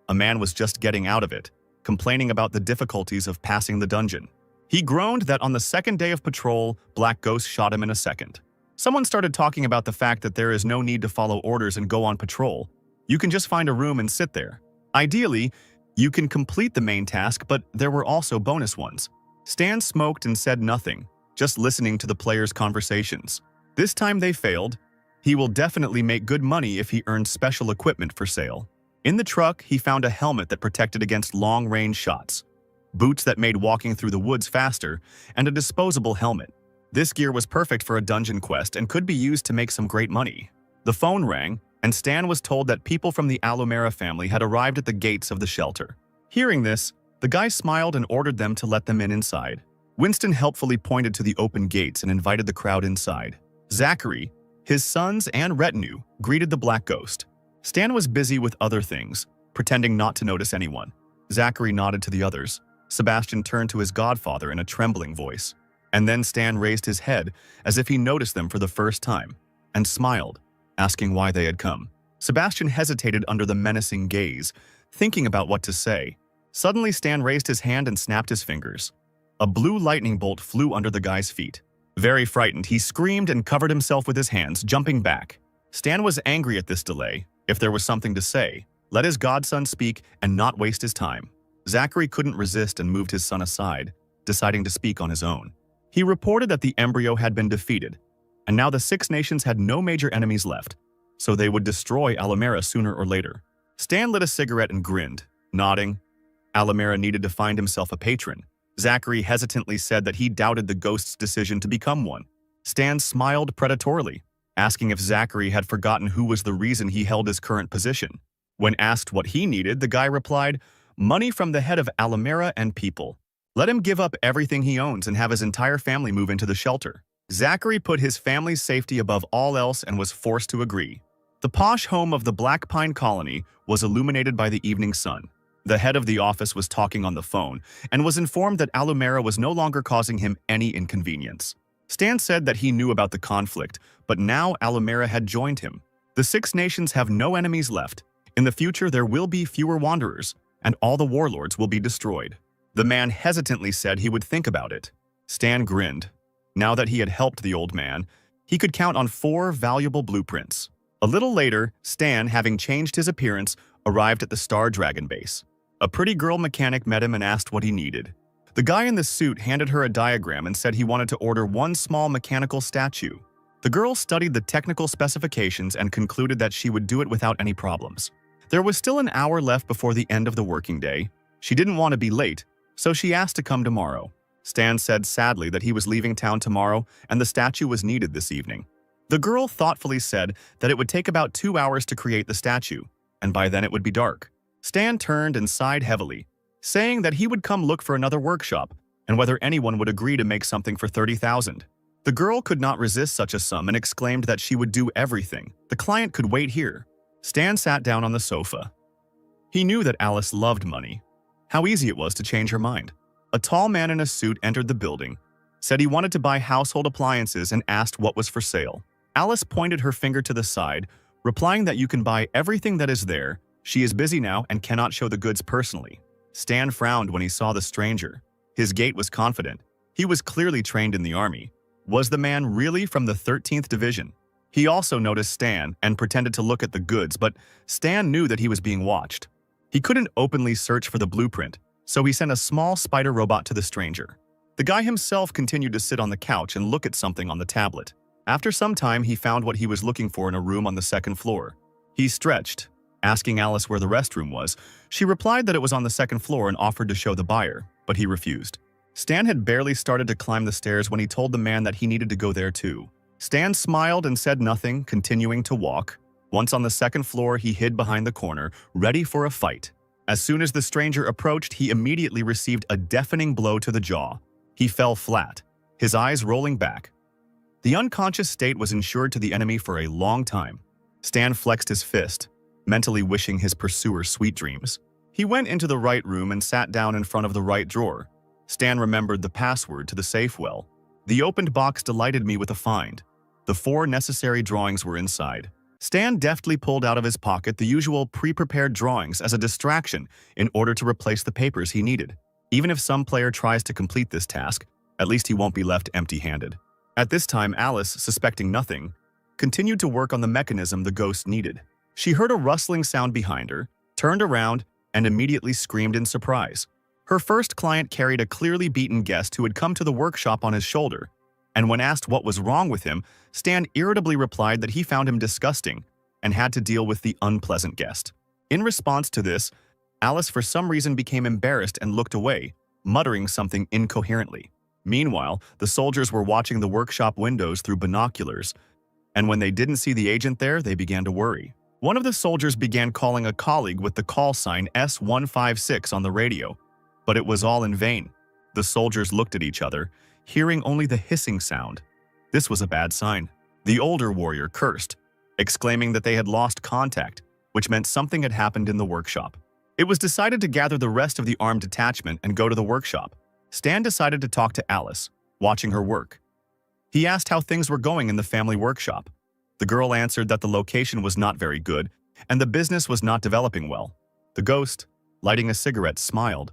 A man was just getting out of it, complaining about the difficulties of passing the dungeon. He groaned that on the second day of patrol, Black Ghost shot him in a second. Someone started talking about the fact that there is no need to follow orders and go on patrol. You can just find a room and sit there. Ideally, you can complete the main task, but there were also bonus ones. Stan smoked and said nothing, just listening to the players' conversations. This time they failed. He will definitely make good money if he earns special equipment for sale. In the truck, he found a helmet that protected against long-range shots, boots that made walking through the woods faster, and a disposable helmet. This gear was perfect for a dungeon quest and could be used to make some great money. The phone rang, and Stan was told that people from the Alomera family had arrived at the gates of the shelter. Hearing this, the guy smiled and ordered them to let them in inside. Winston helpfully pointed to the open gates and invited the crowd inside. Zachary, his sons, and retinue greeted the Black Ghost. Stan was busy with other things, pretending not to notice anyone. Zachary nodded to the others. Sebastian turned to his godfather in a trembling voice. And then Stan raised his head as if he noticed them for the first time, and smiled, asking why they had come. Sebastian hesitated under the menacing gaze, thinking about what to say. Suddenly, Stan raised his hand and snapped his fingers. A blue lightning bolt flew under the guy's feet. Very frightened, he screamed and covered himself with his hands, jumping back. Stan was angry at this delay. If there was something to say, let his godson speak and not waste his time. Zachary couldn't resist and moved his son aside, deciding to speak on his own. He reported that the embryo had been defeated, and now the Six Nations had no major enemies left, so they would destroy Alomera sooner or later. Stan lit a cigarette and grinned, nodding. Alomera needed to find himself a patron. Zachary hesitantly said that he doubted the ghost's decision to become one. Stan smiled predatorily, asking if Zachary had forgotten who was the reason he held his current position. When asked what he needed, the guy replied, "Money from the head of Alomera and people. Let him give up everything he owns and have his entire family move into the shelter." Zachary put his family's safety above all else and was forced to agree. The posh home of the Black Pine Colony was illuminated by the evening sun. The head of the office was talking on the phone and was informed that Alomera was no longer causing him any inconvenience. Stan said that he knew about the conflict, but now Alomera had joined him. The Six Nations have no enemies left. In the future, there will be fewer wanderers, and all the warlords will be destroyed. The man hesitantly said he would think about it. Stan grinned. Now that he had helped the old man, he could count on 4 valuable blueprints. A little later, Stan, having changed his appearance, arrived at the Star Dragon base. A pretty girl mechanic met him and asked what he needed. The guy in the suit handed her a diagram and said he wanted to order one small mechanical statue. The girl studied the technical specifications and concluded that she would do it without any problems. There was still an hour left before the end of the working day. She didn't want to be late, so she asked to come tomorrow. Stan said sadly that he was leaving town tomorrow and the statue was needed this evening. The girl thoughtfully said that it would take about 2 hours to create the statue, and by then it would be dark. Stan turned and sighed heavily, saying that he would come look for another workshop and whether anyone would agree to make something for 30,000. The girl could not resist such a sum and exclaimed that she would do everything. The client could wait here. Stan sat down on the sofa. He knew that Alice loved money. How easy it was to change her mind. A tall man in a suit entered the building. said he wanted to buy household appliances and asked what was for sale. Alice pointed her finger to the side, replying that you can buy everything that is there. She is busy now and cannot show the goods personally. Stan frowned when he saw the stranger. His gait was confident. He was clearly trained in the army. Was the man really from the 13th Division? He also noticed Stan and pretended to look at the goods, but Stan knew that he was being watched. He couldn't openly search for the blueprint, so he sent a small spider robot to the stranger. The guy himself continued to sit on the couch and look at something on the tablet. After some time, he found what he was looking for in a room on the second floor. He stretched, asking Alice where the restroom was. She replied that it was on the second floor and offered to show the buyer, but he refused. Stan had barely started to climb the stairs when he told the man that he needed to go there too. Stan smiled and said nothing, continuing to walk. Once on the second floor, he hid behind the corner, ready for a fight. As soon as the stranger approached, he immediately received a deafening blow to the jaw. He fell flat, his eyes rolling back. The unconscious state was ensured to the enemy for a long time. Stan flexed his fist, mentally wishing his pursuer sweet dreams. He went into the right room and sat down in front of the right drawer. Stan remembered the password to the safe well. The opened box delighted me with a find. The 4 necessary drawings were inside. Stan deftly pulled out of his pocket the usual pre-prepared drawings as a distraction in order to replace the papers he needed. Even if some player tries to complete this task, at least he won't be left empty-handed. At this time, Alice, suspecting nothing, continued to work on the mechanism the ghost needed. She heard a rustling sound behind her, turned around, and immediately screamed in surprise. Her first client carried a clearly beaten guest who had come to the workshop on his shoulder, and when asked what was wrong with him, Stan irritably replied that he found him disgusting and had to deal with the unpleasant guest. In response to this, Alice for some reason became embarrassed and looked away, muttering something incoherently. Meanwhile, the soldiers were watching the workshop windows through binoculars, and when they didn't see the agent there, they began to worry. One of the soldiers began calling a colleague with the call sign S156 on the radio, but it was all in vain. The soldiers looked at each other, hearing only the hissing sound. This was a bad sign. The older warrior cursed, exclaiming that they had lost contact, which meant something had happened in the workshop. It was decided to gather the rest of the armed detachment and go to the workshop. Stan decided to talk to Alice, watching her work. He asked how things were going in the family workshop. The girl answered that the location was not very good and the business was not developing well. The ghost, lighting a cigarette, smiled.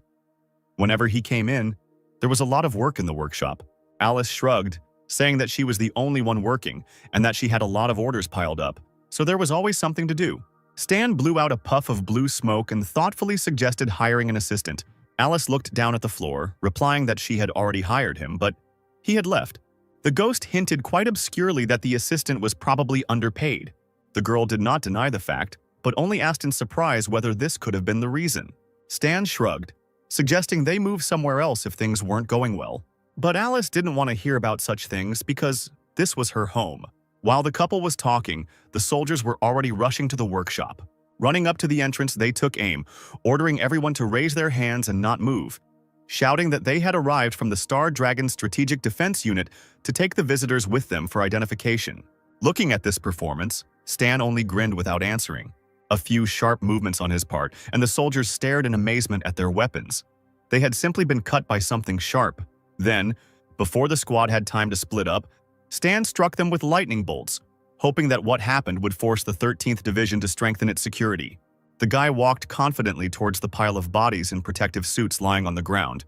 Whenever he came in, there was a lot of work in the workshop. Alice shrugged, saying that she was the only one working and that she had a lot of orders piled up, so there was always something to do. Stan blew out a puff of blue smoke and thoughtfully suggested hiring an assistant. Alice looked down at the floor, replying that she had already hired him, but he had left. The ghost hinted quite obscurely that the assistant was probably underpaid. The girl did not deny the fact, but only asked in surprise whether this could have been the reason. Stan shrugged, suggesting they move somewhere else if things weren't going well. But Alice didn't want to hear about such things because this was her home. While the couple was talking, the soldiers were already rushing to the workshop. Running up to the entrance, they took aim, ordering everyone to raise their hands and not move, shouting that they had arrived from the Star Dragon Strategic Defense Unit to take the visitors with them for identification. Looking at this performance, Stan only grinned without answering. A few sharp movements on his part, and the soldiers stared in amazement at their weapons. They had simply been cut by something sharp. Then, before the squad had time to split up, Stan struck them with lightning bolts, hoping that what happened would force the 13th Division to strengthen its security. The guy walked confidently towards the pile of bodies in protective suits lying on the ground.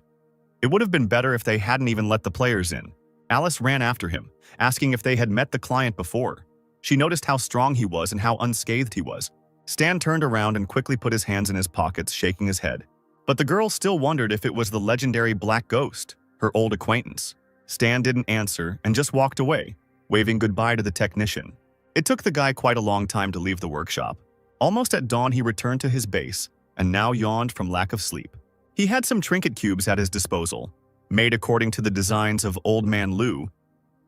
It would have been better if they hadn't even let the players in. Alice ran after him, asking if they had met the client before. She noticed how strong he was and how unscathed he was. Stan turned around and quickly put his hands in his pockets, shaking his head. But the girl still wondered if it was the legendary Black Ghost, her old acquaintance. Stan didn't answer and just walked away, waving goodbye to the technician. It took the guy quite a long time to leave the workshop. Almost at dawn, he returned to his base and now yawned from lack of sleep. He had some trinket cubes at his disposal, made according to the designs of Old Man Lou.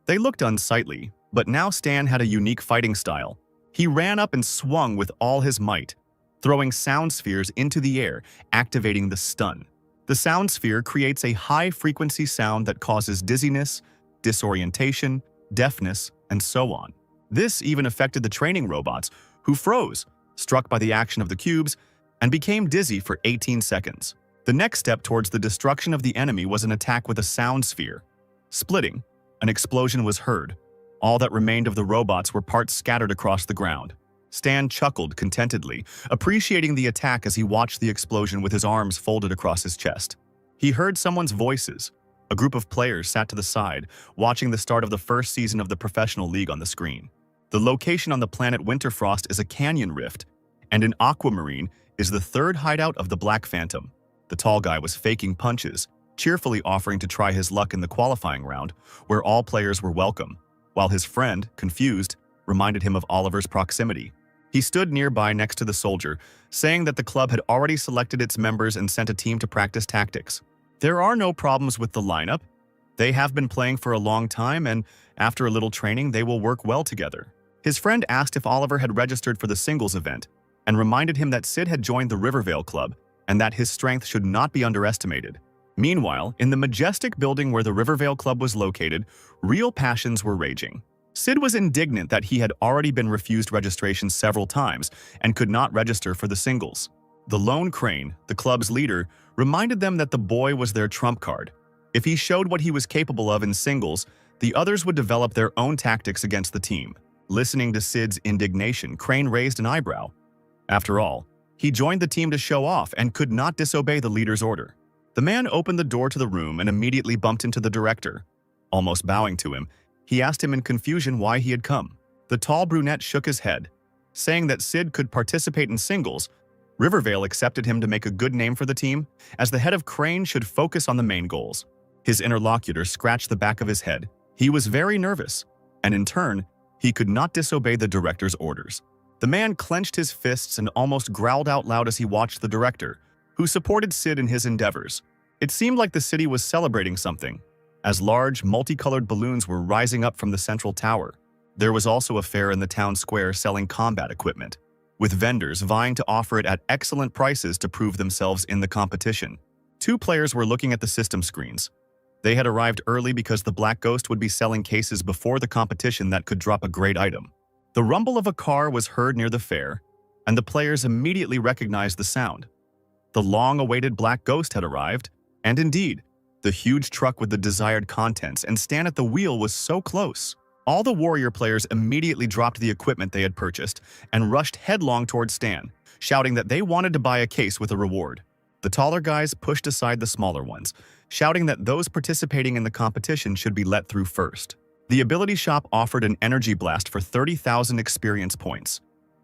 They looked unsightly, but now Stan had a unique fighting style. He ran up and swung with all his might, throwing sound spheres into the air, activating the stun. The sound sphere creates a high-frequency sound that causes dizziness, disorientation, deafness, and so on. This even affected the training robots, who froze, struck by the action of the cubes, and became dizzy for 18 seconds. The next step towards the destruction of the enemy was an attack with a sound sphere. Splitting, an explosion was heard. All that remained of the robots were parts scattered across the ground. Stan chuckled contentedly, appreciating the attack as he watched the explosion with his arms folded across his chest. He heard someone's voices. A group of players sat to the side, watching the start of the first season of the professional league on the screen. The location on the planet Winterfrost is a canyon rift, and in Aquamarine is the third hideout of the Black Phantom. The tall guy was faking punches, cheerfully offering to try his luck in the qualifying round, where all players were welcome, while his friend, confused, reminded him of Oliver's proximity. He stood nearby next to the soldier, saying that the club had already selected its members and sent a team to practice tactics. There are no problems with the lineup. They have been playing for a long time, and after a little training, they will work well together. His friend asked if Oliver had registered for the singles event, and reminded him that Sid had joined the Rivervale Club, and that his strength should not be underestimated. Meanwhile, in the majestic building where the Rivervale Club was located, real passions were raging. Sid was indignant that he had already been refused registration several times and could not register for the singles. The lone Crane, the club's leader, reminded them that the boy was their trump card. If he showed what he was capable of in singles, the others would develop their own tactics against the team. Listening to Sid's indignation, Crane raised an eyebrow. After all, he joined the team to show off and could not disobey the leader's order. The man opened the door to the room and immediately bumped into the director. Almost bowing to him, he asked him in confusion why he had come. The tall brunette shook his head, saying that Sid could participate in singles. Rivervale accepted him to make a good name for the team, as the head of Crane should focus on the main goals. His interlocutor scratched the back of his head. He was very nervous, and in turn, he could not disobey the director's orders. The man clenched his fists and almost growled out loud as he watched the director, who supported Sid in his endeavors. It seemed like the city was celebrating something, as large, multicolored balloons were rising up from the central tower. There was also a fair in the town square selling combat equipment, with vendors vying to offer it at excellent prices to prove themselves in the competition. Two players were looking at the system screens. They had arrived early because the Black Ghost would be selling cases before the competition that could drop a great item. The rumble of a car was heard near the fair, and the players immediately recognized the sound. The long-awaited Black Ghost had arrived, and indeed, the huge truck with the desired contents and Stan at the wheel was so close. All the warrior players immediately dropped the equipment they had purchased and rushed headlong towards Stan, shouting that they wanted to buy a case with a reward. The taller guys pushed aside the smaller ones, shouting that those participating in the competition should be let through first. The ability shop offered an energy blast for 30,000 experience points,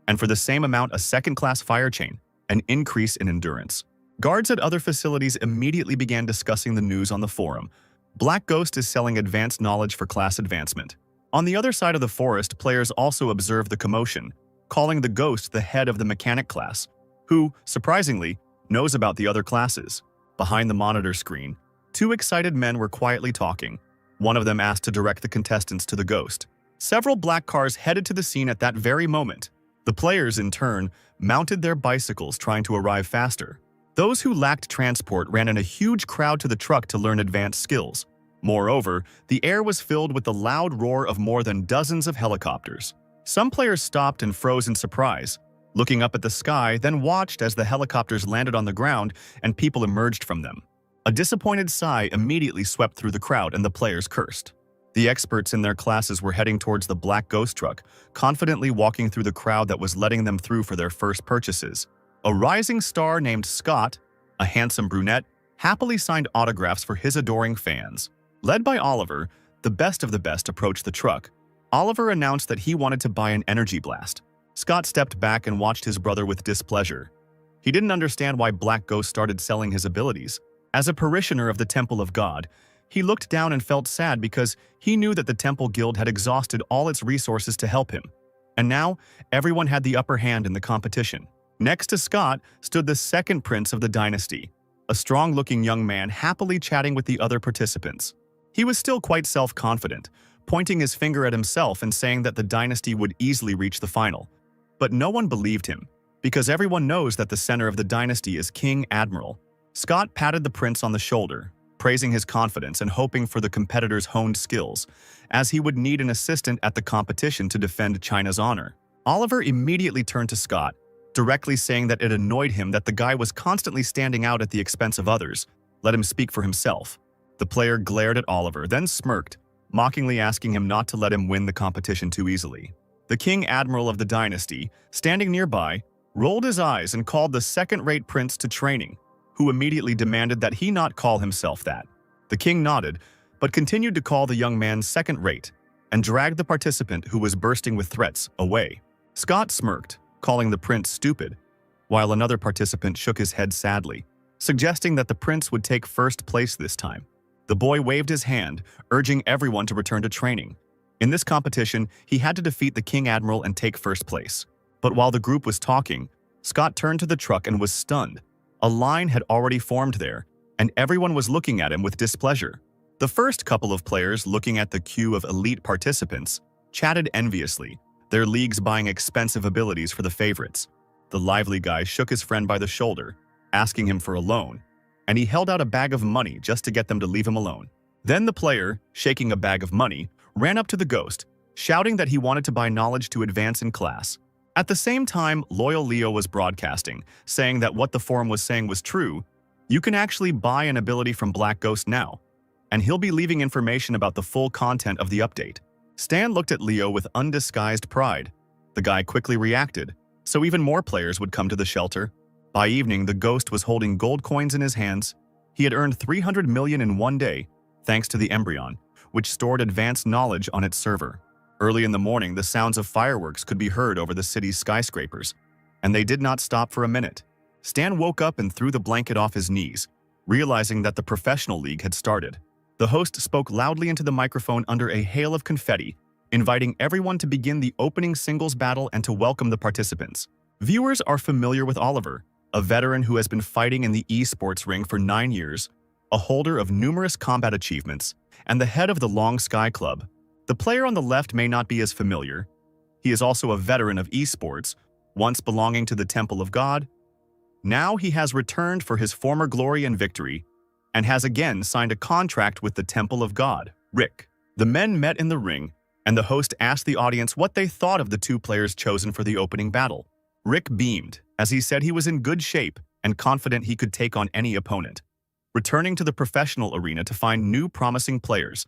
and for the same amount a second-class fire chain, an increase in endurance. Guards at other facilities immediately began discussing the news on the forum. Black Ghost is selling advanced knowledge for class advancement. On the other side of the forest, players also observed the commotion, calling the Ghost the head of the mechanic class, who, surprisingly, knows about the other classes. Behind the monitor screen, two excited men were quietly talking. One of them asked to direct the contestants to the Ghost. Several black cars headed to the scene at that very moment. The players, in turn, mounted their bicycles trying to arrive faster. Those who lacked transport ran in a huge crowd to the truck to learn advanced skills. Moreover, the air was filled with the loud roar of more than dozens of helicopters. Some players stopped and froze in surprise, looking up at the sky, then watched as the helicopters landed on the ground and people emerged from them. A disappointed sigh immediately swept through the crowd and the players cursed. The experts in their classes were heading towards the Black Ghost truck, confidently walking through the crowd that was letting them through for their first purchases. A rising star named Scott, a handsome brunette, happily signed autographs for his adoring fans. Led by Oliver, the best of the best approached the truck. Oliver announced that he wanted to buy an energy blast. Scott stepped back and watched his brother with displeasure. He didn't understand why Black Ghost started selling his abilities. As a parishioner of the Temple of God, he looked down and felt sad because he knew that the Temple Guild had exhausted all its resources to help him. And now, everyone had the upper hand in the competition. Next to Scott stood the second prince of the dynasty, a strong-looking young man happily chatting with the other participants. He was still quite self-confident, pointing his finger at himself and saying that the dynasty would easily reach the final. But no one believed him, because everyone knows that the center of the dynasty is King Admiral. Scott patted the prince on the shoulder, praising his confidence and hoping for the competitor's honed skills, as he would need an assistant at the competition to defend China's honor. Oliver immediately turned to Scott, directly saying that it annoyed him that the guy was constantly standing out at the expense of others. Let him speak for himself. The The player glared at Oliver, then smirked, mockingly asking him not to let him win the competition too easily. The King Admiral of the dynasty, standing nearby, rolled his eyes and called the second-rate prince to training, who immediately demanded that he not call himself that. The king nodded, but continued to call the young man second-rate, and dragged the participant who was bursting with threats away. Scott smirked, calling the prince stupid, while another participant shook his head sadly, suggesting that the prince would take first place this time. The boy waved his hand, urging everyone to return to training. In this competition, he had to defeat the King Admiral and take first place. But while the group was talking, Scott turned to the truck and was stunned. A line had already formed there, and everyone was looking at him with displeasure. The first couple of players, looking at the queue of elite participants, chatted enviously, their leagues buying expensive abilities for the favorites. The lively guy shook his friend by the shoulder, asking him for a loan, and he held out a bag of money just to get them to leave him alone. Then the player, shaking a bag of money, ran up to the ghost, shouting that he wanted to buy knowledge to advance in class. At the same time, Loyal Leo was broadcasting, saying that what the forum was saying was true. You can actually buy an ability from Black Ghost now, and he'll be leaving information about the full content of the update. Stan looked at Leo with undisguised pride. The guy quickly reacted, so even more players would come to the shelter. By evening, the ghost was holding gold coins in his hands. He had earned 300 million in one day, thanks to the Embryon, which stored advanced knowledge on its server. Early in the morning, the sounds of fireworks could be heard over the city's skyscrapers, and they did not stop for a minute. Stan woke up and threw the blanket off his knees, realizing that the professional league had started. The host spoke loudly into the microphone under a hail of confetti, inviting everyone to begin the opening singles battle and to welcome the participants. Viewers are familiar with Oliver, a veteran who has been fighting in the esports ring for 9 years, a holder of numerous combat achievements, and the head of the Long Sky Club. The player on the left may not be as familiar. He is also a veteran of esports, once belonging to the Temple of God. Now he has returned for his former glory and victory, and has again signed a contract with the Temple of God, Rick. The men met in the ring, and the host asked the audience what they thought of the two players chosen for the opening battle. Rick beamed, as he said he was in good shape and confident he could take on any opponent, returning to the professional arena to find new promising players,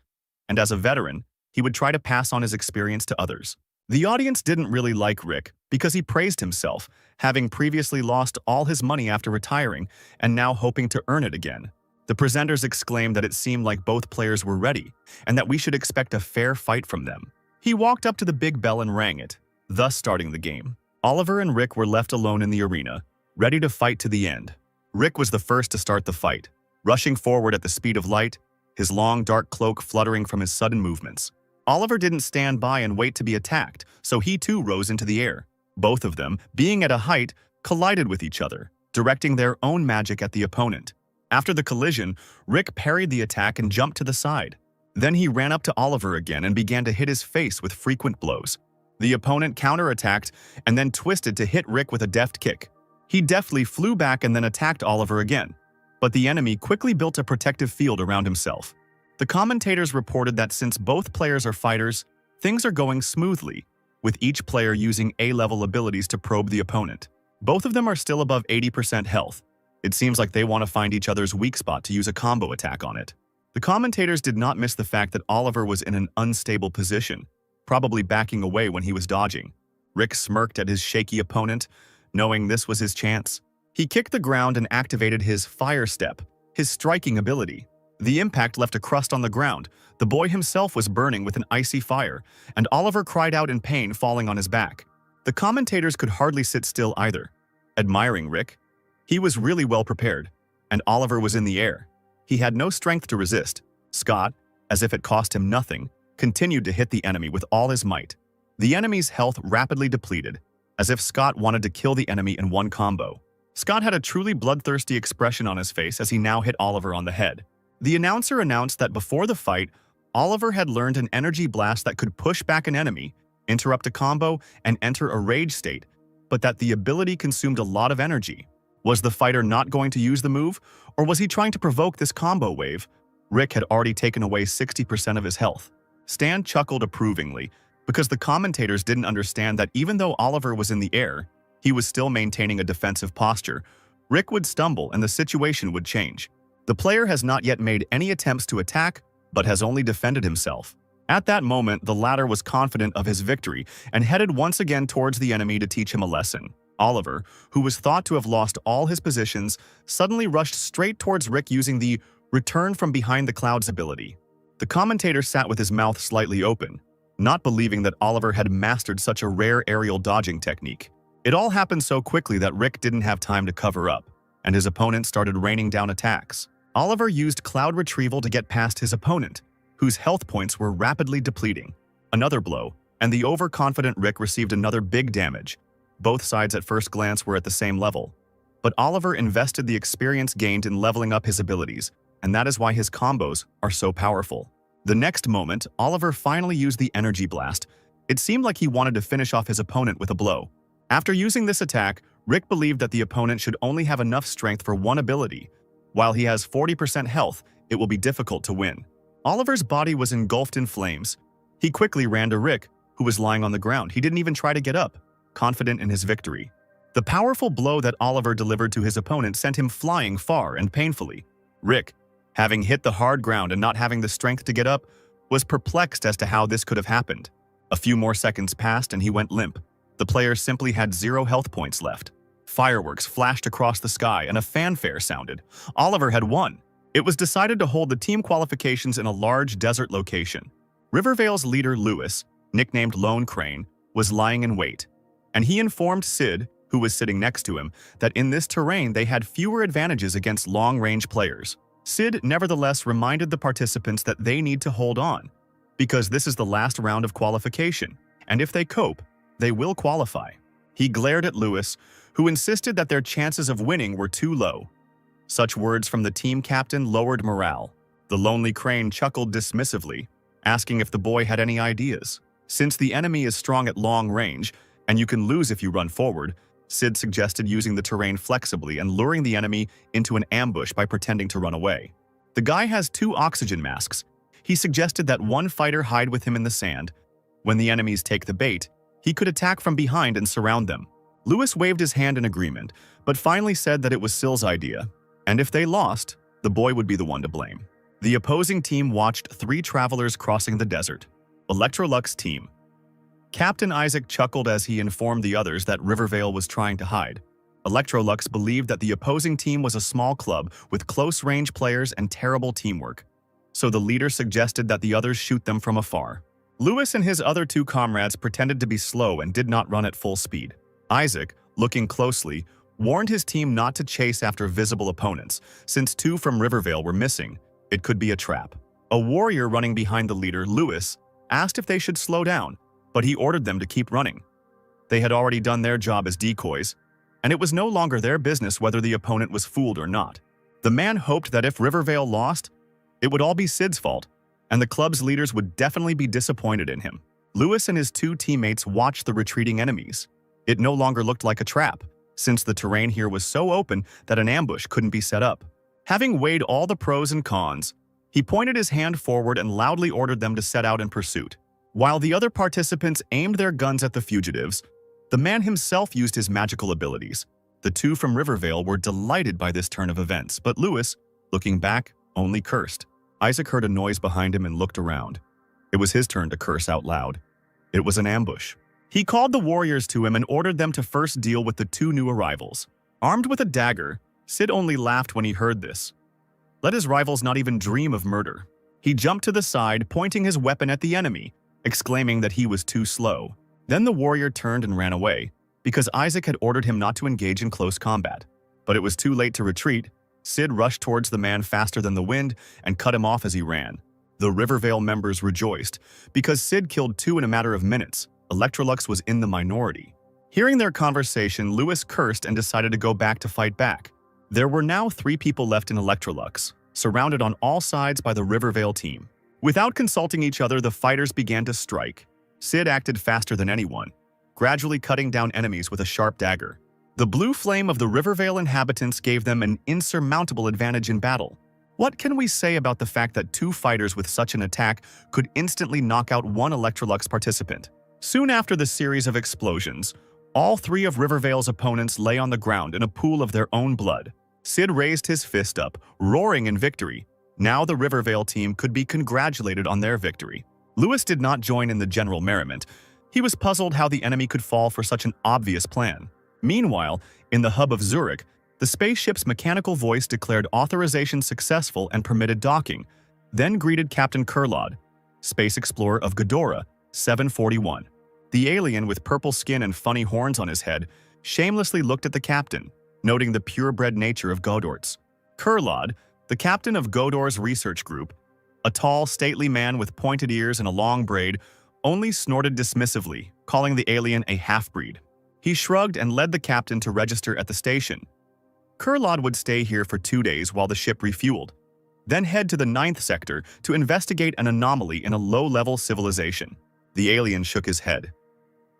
and as a veteran, he would try to pass on his experience to others. The audience didn't really like Rick because he praised himself, having previously lost all his money after retiring and now hoping to earn it again. The presenters exclaimed that it seemed like both players were ready and that we should expect a fair fight from them. He walked up to the big bell and rang it, thus starting the game. Oliver and Rick were left alone in the arena, ready to fight to the end. Rick was the first to start the fight, rushing forward at the speed of light, his long dark cloak fluttering from his sudden movements. Oliver didn't stand by and wait to be attacked, so he too rose into the air. Both of them, being at a height, collided with each other, directing their own magic at the opponent. After the collision, Rick parried the attack and jumped to the side. Then he ran up to Oliver again and began to hit his face with frequent blows. The opponent counterattacked and then twisted to hit Rick with a deft kick. He deftly flew back and then attacked Oliver again, but the enemy quickly built a protective field around himself. The commentators reported that since both players are fighters, things are going smoothly, with each player using A-level abilities to probe the opponent. Both of them are still above 80% health. It seems like they want to find each other's weak spot to use a combo attack on it. The commentators did not miss the fact that Oliver was in an unstable position, probably backing away when he was dodging. Rick smirked at his shaky opponent, knowing this was his chance. He kicked the ground and activated his Fire Step, his striking ability. The impact left a crust on the ground. The boy himself was burning with an icy fire, and Oliver cried out in pain, falling on his back. The commentators could hardly sit still either, admiring Rick. He was really well prepared, and Oliver was in the air. He had no strength to resist. Scott, as if it cost him nothing, continued to hit the enemy with all his might. The enemy's health rapidly depleted, as if Scott wanted to kill the enemy in one combo. Scott had a truly bloodthirsty expression on his face as he now hit Oliver on the head. The announcer announced that before the fight, Oliver had learned an energy blast that could push back an enemy, interrupt a combo, and enter a rage state, but that the ability consumed a lot of energy. Was the fighter not going to use the move, or was he trying to provoke this combo wave? Rick had already taken away 60% of his health. Stan chuckled approvingly, because the commentators didn't understand that even though Oliver was in the air, he was still maintaining a defensive posture. Rick would stumble and the situation would change. The player has not yet made any attempts to attack, but has only defended himself. At that moment, the latter was confident of his victory and headed once again towards the enemy to teach him a lesson. Oliver, who was thought to have lost all his positions, suddenly rushed straight towards Rick using the return from behind the clouds ability. The commentator sat with his mouth slightly open, not believing that Oliver had mastered such a rare aerial dodging technique. It all happened so quickly that Rick didn't have time to cover up, and his opponent started raining down attacks. Oliver used cloud retrieval to get past his opponent, whose health points were rapidly depleting. Another blow, and the overconfident Rick received another big damage. Both sides at first glance were at the same level. But Oliver invested the experience gained in leveling up his abilities, and that is why his combos are so powerful. The next moment, Oliver finally used the energy blast. It seemed like he wanted to finish off his opponent with a blow. After using this attack, Rick believed that the opponent should only have enough strength for one ability. While he has 40% health, it will be difficult to win. Oliver's body was engulfed in flames. He quickly ran to Rick, who was lying on the ground. He didn't even try to get up, confident in his victory. The powerful blow that Oliver delivered to his opponent sent him flying far and painfully. Rick, having hit the hard ground and not having the strength to get up, was perplexed as to how this could have happened. A few more seconds passed and he went limp. The player simply had 0 health points left. Fireworks flashed across the sky and a fanfare sounded. Oliver had won. It was decided to hold the team qualifications in a large desert location. Rivervale's leader, Lewis, nicknamed Lone Crane, was lying in wait, and he informed Sid, who was sitting next to him, that in this terrain they had fewer advantages against long-range players. Sid nevertheless reminded the participants that they need to hold on, because this is the last round of qualification, and if they cope, they will qualify. He glared at Lewis, who insisted that their chances of winning were too low. Such words from the team captain lowered morale. The lonely Crane chuckled dismissively, asking if the boy had any ideas. Since the enemy is strong at long range, and you can lose if you run forward, Sid suggested using the terrain flexibly and luring the enemy into an ambush by pretending to run away. The guy has 2 oxygen masks. He suggested that one fighter hide with him in the sand. When the enemies take the bait, he could attack from behind and surround them. Lewis waved his hand in agreement, but finally said that it was Sill's idea, and if they lost, the boy would be the one to blame. The opposing team watched 3 travelers crossing the desert. Electrolux team. Captain Isaac chuckled as he informed the others that Rivervale was trying to hide. Electrolux believed that the opposing team was a small club with close-range players and terrible teamwork, so the leader suggested that the others shoot them from afar. Lewis and his other 2 comrades pretended to be slow and did not run at full speed. Isaac, looking closely, warned his team not to chase after visible opponents, since 2 from Rivervale were missing. It could be a trap. A warrior running behind the leader, Lewis, asked if they should slow down, but he ordered them to keep running. They had already done their job as decoys, and it was no longer their business whether the opponent was fooled or not. The man hoped that if Rivervale lost, it would all be Sid's fault, and the club's leaders would definitely be disappointed in him. Lewis and his 2 teammates watched the retreating enemies. It no longer looked like a trap, since the terrain here was so open that an ambush couldn't be set up. Having weighed all the pros and cons, he pointed his hand forward and loudly ordered them to set out in pursuit. While the other participants aimed their guns at the fugitives, the man himself used his magical abilities. The 2 from Rivervale were delighted by this turn of events, but Lewis, looking back, only cursed. Isaac heard a noise behind him and looked around. It was his turn to curse out loud. It was an ambush. He called the warriors to him and ordered them to first deal with the 2 new arrivals. Armed with a dagger, Sid only laughed when he heard this. Let his rivals not even dream of murder. He jumped to the side, pointing his weapon at the enemy, exclaiming that he was too slow. Then the warrior turned and ran away, because Isaac had ordered him not to engage in close combat. But it was too late to retreat. Sid rushed towards the man faster than the wind and cut him off as he ran. The Rivervale members rejoiced, because Sid killed 2 in a matter of minutes. Electrolux was in the minority. Hearing their conversation, Lewis cursed and decided to go back to fight back. There were now 3 people left in Electrolux, surrounded on all sides by the Rivervale team. Without consulting each other, the fighters began to strike. Sid acted faster than anyone, gradually cutting down enemies with a sharp dagger. The blue flame of the Rivervale inhabitants gave them an insurmountable advantage in battle. What can we say about the fact that 2 fighters with such an attack could instantly knock out 1 Electrolux participant? Soon after the series of explosions, all 3 of Rivervale's opponents lay on the ground in a pool of their own blood. Sid raised his fist up, roaring in victory. Now the Rivervale team could be congratulated on their victory. Lewis did not join in the general merriment. He was puzzled how the enemy could fall for such an obvious plan. Meanwhile, in the hub of Zurich, the spaceship's mechanical voice declared authorization successful and permitted docking, then greeted Captain Kurlod, space explorer of Ghidorah, 741. The alien with purple skin and funny horns on his head shamelessly looked at the captain, noting the purebred nature of Godort's. Kurlod, the captain of Godor's research group, a tall, stately man with pointed ears and a long braid, only snorted dismissively, calling the alien a half-breed. He shrugged and led the captain to register at the station. Kurlod would stay here for 2 days while the ship refueled, then head to the 9th sector to investigate an anomaly in a low-level civilization. The alien shook his head.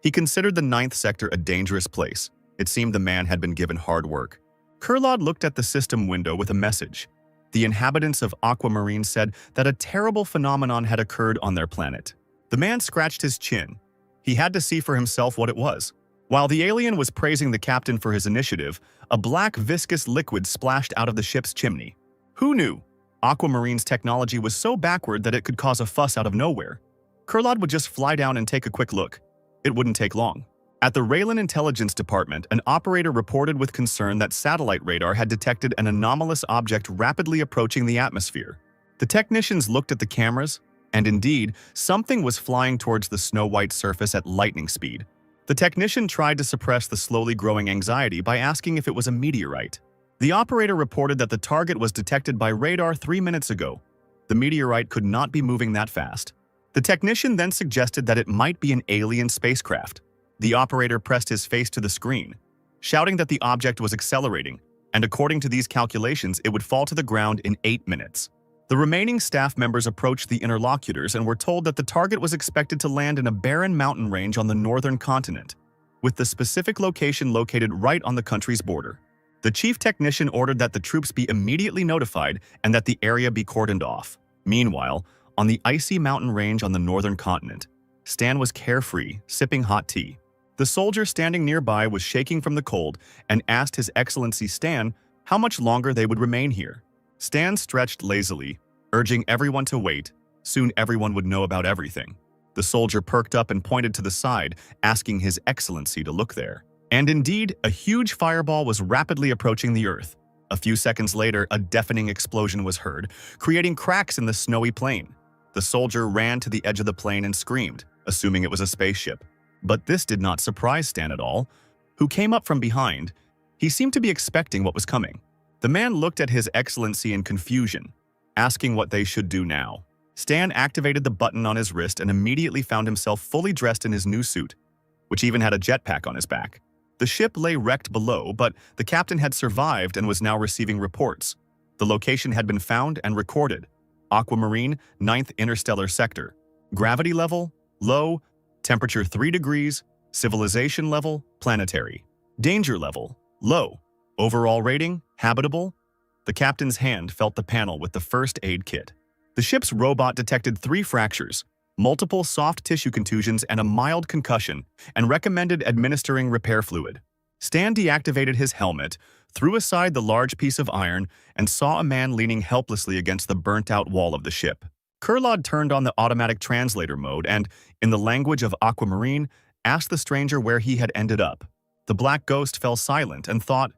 He considered the 9th sector a dangerous place. It seemed the man had been given hard work. Kurlod looked at the system window with a message. The inhabitants of Aquamarine said that a terrible phenomenon had occurred on their planet. The man scratched his chin. He had to see for himself what it was. While the alien was praising the captain for his initiative, a black viscous liquid splashed out of the ship's chimney. Who knew? Aquamarine's technology was so backward that it could cause a fuss out of nowhere. Kurlod would just fly down and take a quick look. It wouldn't take long. At the Raylan Intelligence Department, an operator reported with concern that satellite radar had detected an anomalous object rapidly approaching the atmosphere. The technicians looked at the cameras, and indeed, something was flying towards the snow-white surface at lightning speed. The technician tried to suppress the slowly growing anxiety by asking if it was a meteorite. The operator reported that the target was detected by radar 3 minutes ago. The meteorite could not be moving that fast. The technician then suggested that it might be an alien spacecraft. The operator pressed his face to the screen, shouting that the object was accelerating, and according to these calculations, it would fall to the ground in 8 minutes. The remaining staff members approached the interlocutors and were told that the target was expected to land in a barren mountain range on the northern continent, with the specific location located right on the country's border. The chief technician ordered that the troops be immediately notified and that the area be cordoned off. Meanwhile, on the icy mountain range on the northern continent, Stan was carefree, sipping hot tea. The soldier standing nearby was shaking from the cold and asked His Excellency Stan how much longer they would remain here. Stan stretched lazily, urging everyone to wait. Soon everyone would know about everything. The soldier perked up and pointed to the side, asking His Excellency to look there. And indeed, a huge fireball was rapidly approaching the Earth. A few seconds later, a deafening explosion was heard, creating cracks in the snowy plain. The soldier ran to the edge of the plane and screamed, assuming it was a spaceship. But this did not surprise Stan at all, who came up from behind. He seemed to be expecting what was coming. The man looked at His Excellency in confusion, asking what they should do now. Stan activated the button on his wrist and immediately found himself fully dressed in his new suit, which even had a jetpack on his back. The ship lay wrecked below, but the captain had survived and was now receiving reports. The location had been found and recorded. Aquamarine, 9th Interstellar Sector. Gravity level, low. Temperature 3 degrees. Civilization level, planetary. Danger level, low. Overall rating, habitable. The captain's hand felt the panel with the first aid kit. The ship's robot detected 3 fractures, multiple soft tissue contusions, and a mild concussion, and recommended administering repair fluid. Stan deactivated his helmet, threw aside the large piece of iron, and saw a man leaning helplessly against the burnt-out wall of the ship. Kurlod turned on the automatic translator mode and, in the language of Aquamarine, asked the stranger where he had ended up. The black ghost fell silent and thought,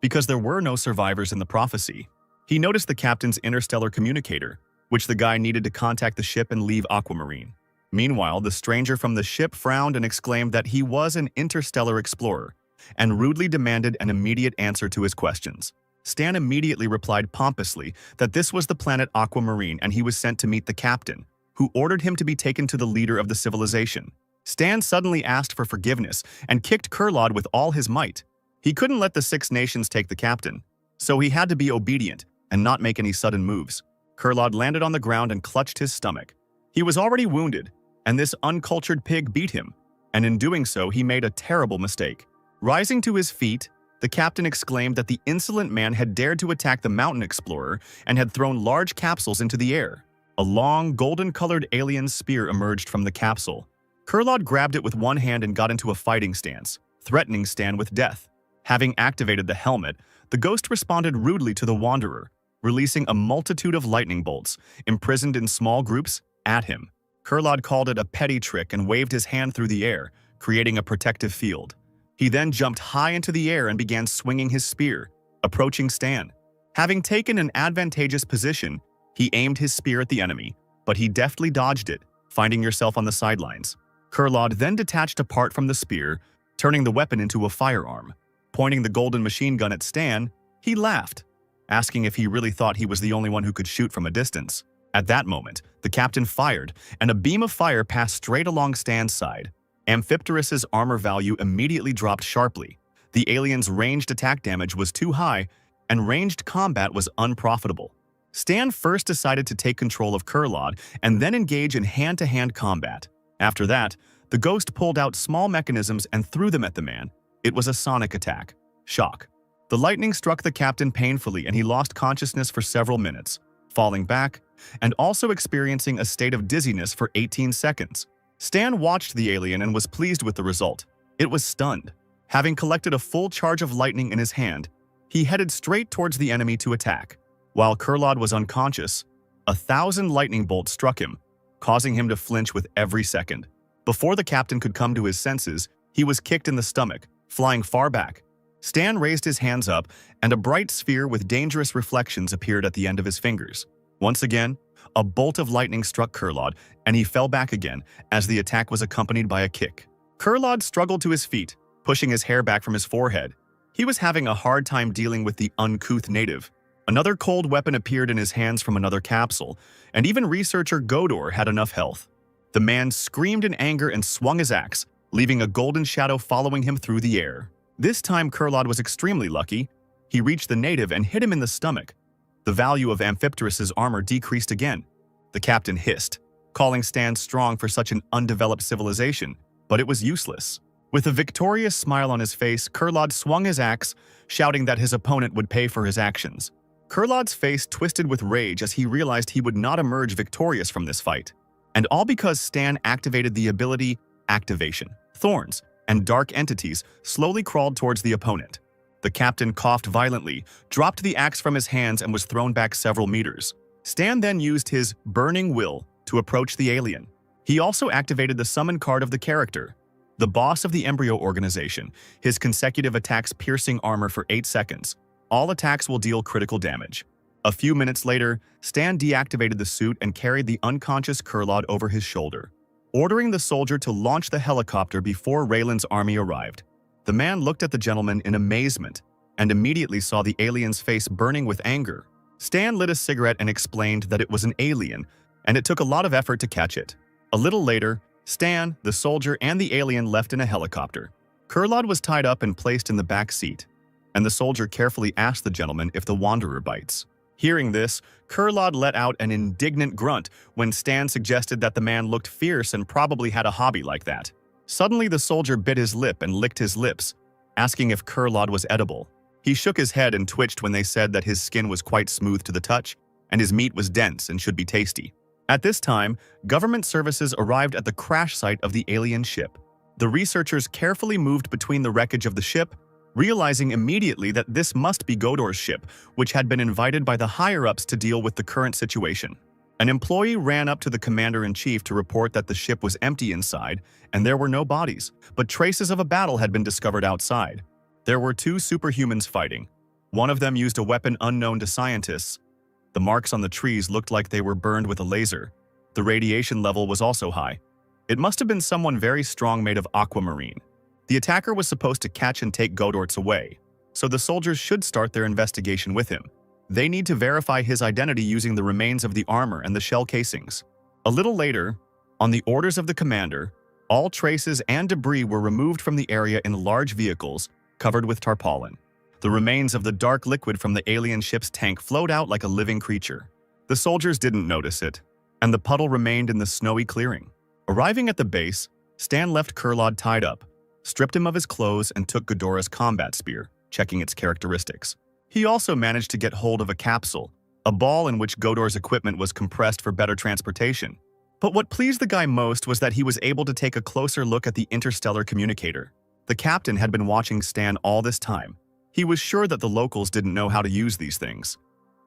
because there were no survivors in the prophecy. He noticed the captain's interstellar communicator, which the guy needed to contact the ship and leave Aquamarine. Meanwhile, the stranger from the ship frowned and exclaimed that he was an interstellar explorer, and rudely demanded an immediate answer to his questions. Stan immediately replied pompously that this was the planet Aquamarine and he was sent to meet the captain, who ordered him to be taken to the leader of the civilization. Stan suddenly asked for forgiveness and kicked Kurlod with all his might. He couldn't let the 6 nations take the captain, so he had to be obedient and not make any sudden moves. Kurlod landed on the ground and clutched his stomach. He was already wounded, and this uncultured pig beat him, and in doing so he made a terrible mistake. Rising to his feet, the captain exclaimed that the insolent man had dared to attack the mountain explorer and had thrown large capsules into the air. A long, golden-colored alien spear emerged from the capsule. Kurlod grabbed it with one hand and got into a fighting stance, threatening Stan with death. Having activated the helmet, the ghost responded rudely to the wanderer, releasing a multitude of lightning bolts, imprisoned in small groups, at him. Kurlod called it a petty trick and waved his hand through the air, creating a protective field. He then jumped high into the air and began swinging his spear, approaching Stan. Having taken an advantageous position, he aimed his spear at the enemy, but he deftly dodged it, finding yourself on the sidelines. Kurlod then detached a part from the spear, turning the weapon into a firearm. Pointing the golden machine gun at Stan, he laughed, asking if he really thought he was the only one who could shoot from a distance. At that moment, the captain fired, and a beam of fire passed straight along Stan's side. Amphipterus's armor value immediately dropped sharply. The alien's ranged attack damage was too high, and ranged combat was unprofitable. Stan first decided to take control of Kurlod and then engage in hand-to-hand combat. After that, the ghost pulled out small mechanisms and threw them at the man. It was a sonic attack. Shock. The lightning struck the captain painfully and he lost consciousness for several minutes, falling back, and also experiencing a state of dizziness for 18 seconds. Stan watched the alien and was pleased with the result. It was stunned. Having collected a full charge of lightning in his hand, he headed straight towards the enemy to attack. While Kurlod was unconscious, 1,000 lightning bolts struck him, causing him to flinch with every second. Before the captain could come to his senses, he was kicked in the stomach, flying far back. Stan raised his hands up, and a bright sphere with dangerous reflections appeared at the end of his fingers. Once again, a bolt of lightning struck Kurlod, and he fell back again as the attack was accompanied by a kick. Kurlod struggled to his feet, pushing his hair back from his forehead. He was having a hard time dealing with the uncouth native. Another cold weapon appeared in his hands from another capsule, and even researcher Godor had enough health. The man screamed in anger and swung his axe, leaving a golden shadow following him through the air. This time Kurlod was extremely lucky. He reached the native and hit him in the stomach. The value of Amphipterus's armor decreased again. The captain hissed, calling Stan strong for such an undeveloped civilization, but it was useless. With a victorious smile on his face, Kurlod swung his axe, shouting that his opponent would pay for his actions. Kurlod's face twisted with rage as he realized he would not emerge victorious from this fight. And all because Stan activated the ability Activation. Thorns and dark entities slowly crawled towards the opponent. The captain coughed violently, dropped the axe from his hands and was thrown back several meters. Stan then used his Burning Will to approach the alien. He also activated the summon card of the character, the boss of the embryo organization. His consecutive attacks piercing armor for 8 seconds. All attacks will deal critical damage. A few minutes later, Stan deactivated the suit and carried the unconscious Kurlod over his shoulder, ordering the soldier to launch the helicopter before Raylan's army arrived. The man looked at the gentleman in amazement and immediately saw the alien's face burning with anger. Stan lit a cigarette and explained that it was an alien, and it took a lot of effort to catch it. A little later, Stan, the soldier, and the alien left in a helicopter. Kurlod was tied up and placed in the back seat, and the soldier carefully asked the gentleman if the wanderer bites. Hearing this, Kurlod let out an indignant grunt when Stan suggested that the man looked fierce and probably had a hobby like that. Suddenly, the soldier bit his lip and licked his lips, asking if Kurlod was edible. He shook his head and twitched when they said that his skin was quite smooth to the touch, and his meat was dense and should be tasty. At this time, government services arrived at the crash site of the alien ship. The researchers carefully moved between the wreckage of the ship, realizing immediately that this must be Godor's ship, which had been invited by the higher-ups to deal with the current situation. An employee ran up to the commander-in-chief to report that the ship was empty inside and there were no bodies, but traces of a battle had been discovered outside. There were 2 superhumans fighting. One of them used a weapon unknown to scientists. The marks on the trees looked like they were burned with a laser. The radiation level was also high. It must have been someone very strong made of aquamarine. The attacker was supposed to catch and take Godorts away, so the soldiers should start their investigation with him. They need to verify his identity using the remains of the armor and the shell casings. A little later, on the orders of the commander, all traces and debris were removed from the area in large vehicles covered with tarpaulin. The remains of the dark liquid from the alien ship's tank flowed out like a living creature. The soldiers didn't notice it, and the puddle remained in the snowy clearing. Arriving at the base, Stan left Kurlod tied up, stripped him of his clothes, and took Godora's combat spear, checking its characteristics. He also managed to get hold of a capsule, a ball in which Godor's equipment was compressed for better transportation. But what pleased the guy most was that he was able to take a closer look at the interstellar communicator. The captain had been watching Stan all this time. He was sure that the locals didn't know how to use these things,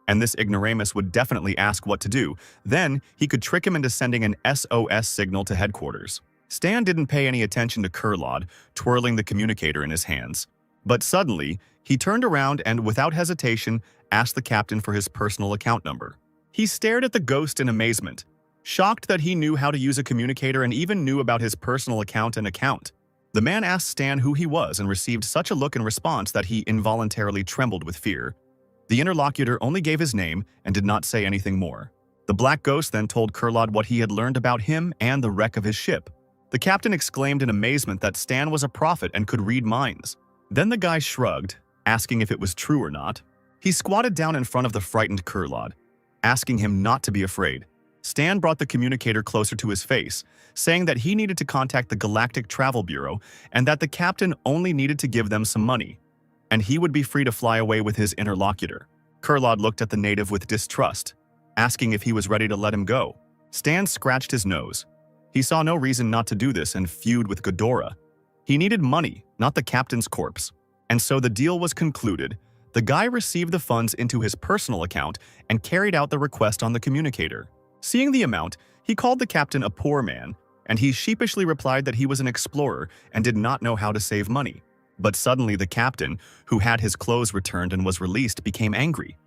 and this ignoramus would definitely ask what to do. Then he could trick him into sending an SOS signal to headquarters. Stan didn't pay any attention to Kurlod, twirling the communicator in his hands. But suddenly, he turned around and, without hesitation, asked the captain for his personal account number. He stared at the ghost in amazement, shocked that he knew how to use a communicator and even knew about his personal account and account. The man asked Stan who he was and received such a look in response that he involuntarily trembled with fear. The interlocutor only gave his name and did not say anything more. The black ghost then told Kurlod what he had learned about him and the wreck of his ship. The captain exclaimed in amazement that Stan was a prophet and could read minds. Then the guy shrugged, asking if it was true or not. He squatted down in front of the frightened Kurlod, asking him not to be afraid. Stan brought the communicator closer to his face, saying that he needed to contact the Galactic Travel Bureau and that the captain only needed to give them some money, and he would be free to fly away with his interlocutor. Kurlod looked at the native with distrust, asking if he was ready to let him go. Stan scratched his nose. He saw no reason not to do this and feud with Ghidorah. He needed money, not the captain's corpse. And so the deal was concluded. The guy received the funds into his personal account and carried out the request on the communicator. Seeing the amount, he called the captain a poor man, and he sheepishly replied that he was an explorer and did not know how to save money. But suddenly the captain, who had his clothes returned and was released, became angry.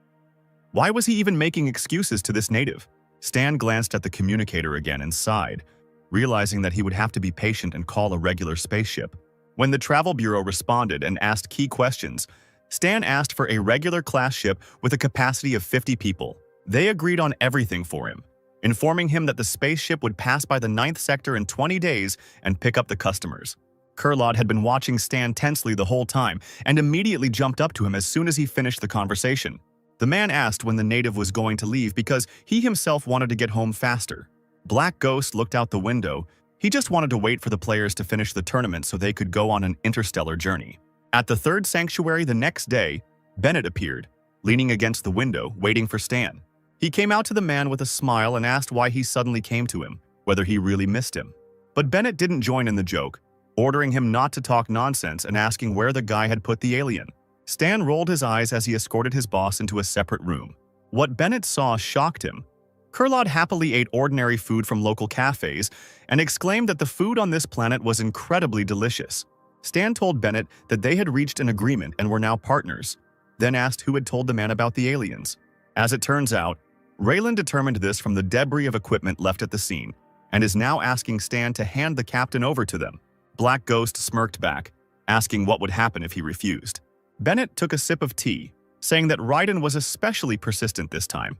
Why was he even making excuses to this native? Stan glanced at the communicator again and sighed, realizing that he would have to be patient and call a regular spaceship. When the Travel Bureau responded and asked key questions, Stan asked for a regular class ship with a capacity of 50 people. They agreed on everything for him, informing him that the spaceship would pass by the 9th sector in 20 days and pick up the customers. Kurlod had been watching Stan tensely the whole time and immediately jumped up to him as soon as he finished the conversation. The man asked when the native was going to leave because he himself wanted to get home faster. Black Ghost looked out the window. He just wanted to wait for the players to finish the tournament so they could go on an interstellar journey. At the third sanctuary the next day, Bennett appeared, leaning against the window, waiting for Stan. He came out to the man with a smile and asked why he suddenly came to him, whether he really missed him. But Bennett didn't join in the joke, ordering him not to talk nonsense and asking where the guy had put the alien. Stan rolled his eyes as he escorted his boss into a separate room. What Bennett saw shocked him. Kurlod happily ate ordinary food from local cafes and exclaimed that the food on this planet was incredibly delicious. Stan told Bennett that they had reached an agreement and were now partners, then asked who had told the man about the aliens. As it turns out, Raylan determined this from the debris of equipment left at the scene and is now asking Stan to hand the captain over to them. Black Ghost smirked back, asking what would happen if he refused. Bennett took a sip of tea, saying that Raiden was especially persistent this time.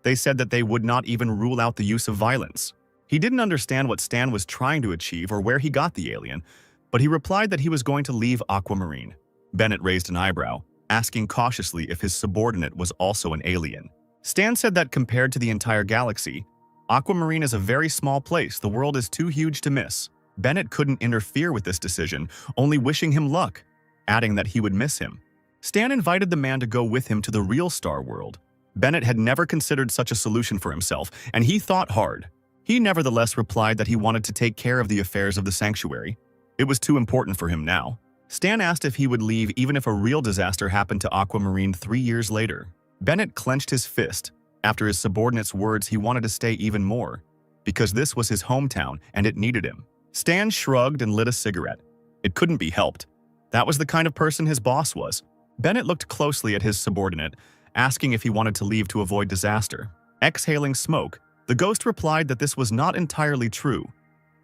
They said that they would not even rule out the use of violence. He didn't understand what Stan was trying to achieve or where he got the alien, but he replied that he was going to leave Aquamarine. Bennett raised an eyebrow, asking cautiously if his subordinate was also an alien. Stan said that compared to the entire galaxy, Aquamarine is a very small place. The world is too huge to miss. Bennett couldn't interfere with this decision, only wishing him luck, adding that he would miss him. Stan invited the man to go with him to the real Star World. Bennett had never considered such a solution for himself, and he thought hard. He nevertheless replied that he wanted to take care of the affairs of the sanctuary. It was too important for him now. Stan asked if he would leave even if a real disaster happened to Aquamarine 3 years later. Bennett clenched his fist. After his subordinate's words, he wanted to stay even more, because this was his hometown and it needed him. Stan shrugged and lit a cigarette. It couldn't be helped. That was the kind of person his boss was. Bennett looked closely at his subordinate, asking if he wanted to leave to avoid disaster. Exhaling smoke, the ghost replied that this was not entirely true.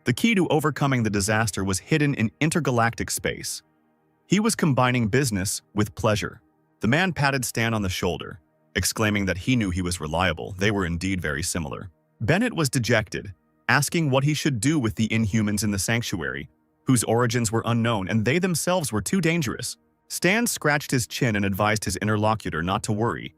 The key to overcoming the disaster was hidden in intergalactic space. He was combining business with pleasure. The man patted Stan on the shoulder, exclaiming that he knew he was reliable. They were indeed very similar. Bennett was dejected, asking what he should do with the Inhumans in the sanctuary, whose origins were unknown and they themselves were too dangerous. Stan scratched his chin and advised his interlocutor not to worry.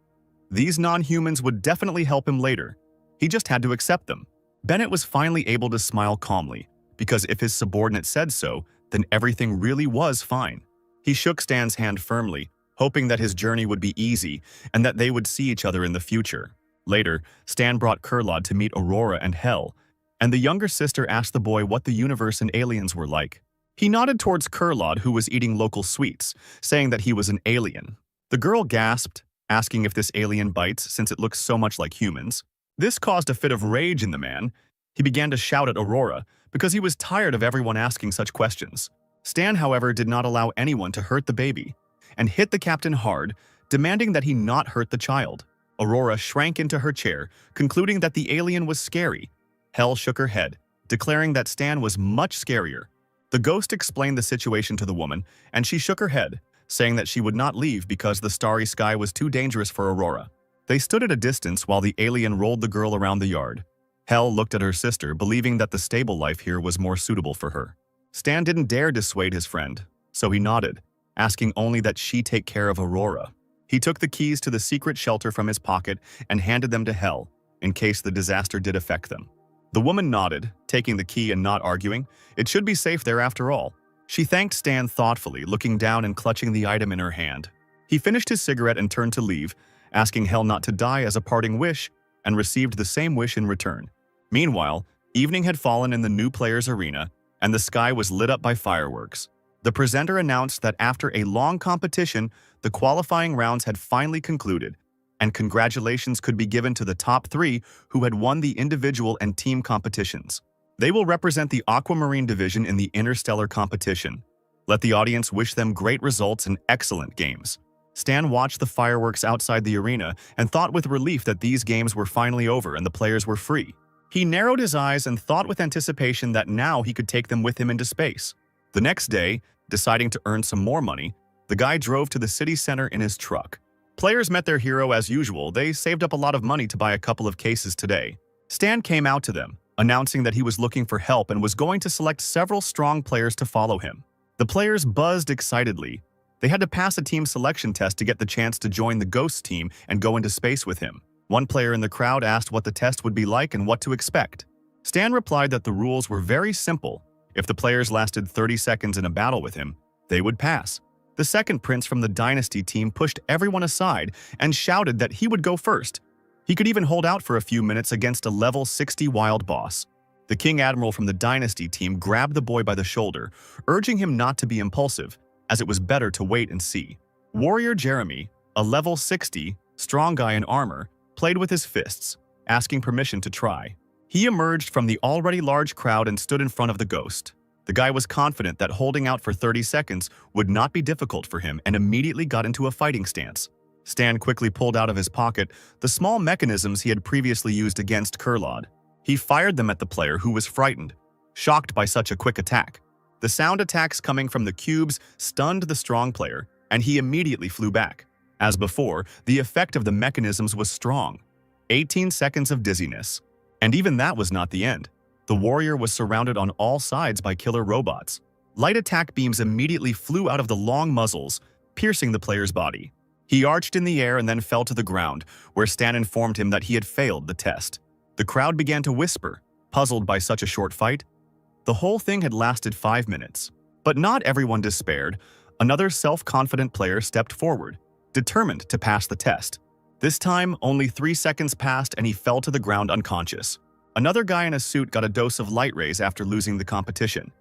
These non-humans would definitely help him later. He just had to accept them. Bennett was finally able to smile calmly, because if his subordinate said so, then everything really was fine. He shook Stan's hand firmly, hoping that his journey would be easy and that they would see each other in the future. Later, Stan brought Kurlod to meet Aurora and Hell, and the younger sister asked the boy what the universe and aliens were like. He nodded towards Kurlod, who was eating local sweets, saying that he was an alien. The girl gasped, asking if this alien bites since it looks so much like humans. This caused a fit of rage in the man. He began to shout at Aurora because he was tired of everyone asking such questions. Stan, however, did not allow anyone to hurt the baby and hit the captain hard, demanding that he not hurt the child. Aurora shrank into her chair, concluding that the alien was scary. Hell shook her head, declaring that Stan was much scarier. The ghost explained the situation to the woman, and she shook her head, saying that she would not leave because the starry sky was too dangerous for Aurora. They stood at a distance while the alien rolled the girl around the yard. Hell looked at her sister, believing that the stable life here was more suitable for her. Stan didn't dare dissuade his friend, so he nodded, asking only that she take care of Aurora. He took the keys to the secret shelter from his pocket and handed them to Hell, in case the disaster did affect them. The woman nodded, taking the key and not arguing. It should be safe there after all. She thanked Stan thoughtfully, looking down and clutching the item in her hand. He finished his cigarette and turned to leave, asking Hell not to die as a parting wish, and received the same wish in return. Meanwhile, evening had fallen in the new players' arena, and the sky was lit up by fireworks. The presenter announced that after a long competition, the qualifying rounds had finally concluded, and congratulations could be given to the top 3 who had won the individual and team competitions. They will represent the Aquamarine division in the Interstellar competition. Let the audience wish them great results and excellent games. Stan watched the fireworks outside the arena and thought with relief that these games were finally over and the players were free. He narrowed his eyes and thought with anticipation that now he could take them with him into space. The next day, deciding to earn some more money, the guy drove to the city center in his truck. Players met their hero as usual. They saved up a lot of money to buy a couple of cases today. Stan came out to them, announcing that he was looking for help and was going to select several strong players to follow him. The players buzzed excitedly. They had to pass a team selection test to get the chance to join the Ghost team and go into space with him. One player in the crowd asked what the test would be like and what to expect. Stan replied that the rules were very simple. If the players lasted 30 seconds in a battle with him, they would pass. The second prince from the Dynasty team pushed everyone aside and shouted that he would go first. He could even hold out for a few minutes against a level 60 wild boss. The King Admiral from the Dynasty team grabbed the boy by the shoulder, urging him not to be impulsive, as it was better to wait and see. Warrior Jeremy, a level 60, strong guy in armor, played with his fists, asking permission to try. He emerged from the already large crowd and stood in front of the ghost. The guy was confident that holding out for 30 seconds would not be difficult for him and immediately got into a fighting stance. Stan quickly pulled out of his pocket the small mechanisms he had previously used against Kurlod. He fired them at the player, who was frightened, shocked by such a quick attack. The sound attacks coming from the cubes stunned the strong player, and he immediately flew back. As before, the effect of the mechanisms was strong. 18 seconds of dizziness. And even that was not the end. The warrior was surrounded on all sides by killer robots. Light attack beams immediately flew out of the long muzzles, piercing the player's body. He arched in the air and then fell to the ground, where Stan informed him that he had failed the test. The crowd began to whisper, puzzled by such a short fight. The whole thing had lasted 5 minutes. But not everyone despaired. Another self-confident player stepped forward, determined to pass the test. This time, only 3 seconds passed and he fell to the ground unconscious. Another guy in a suit got a dose of light rays after losing the competition.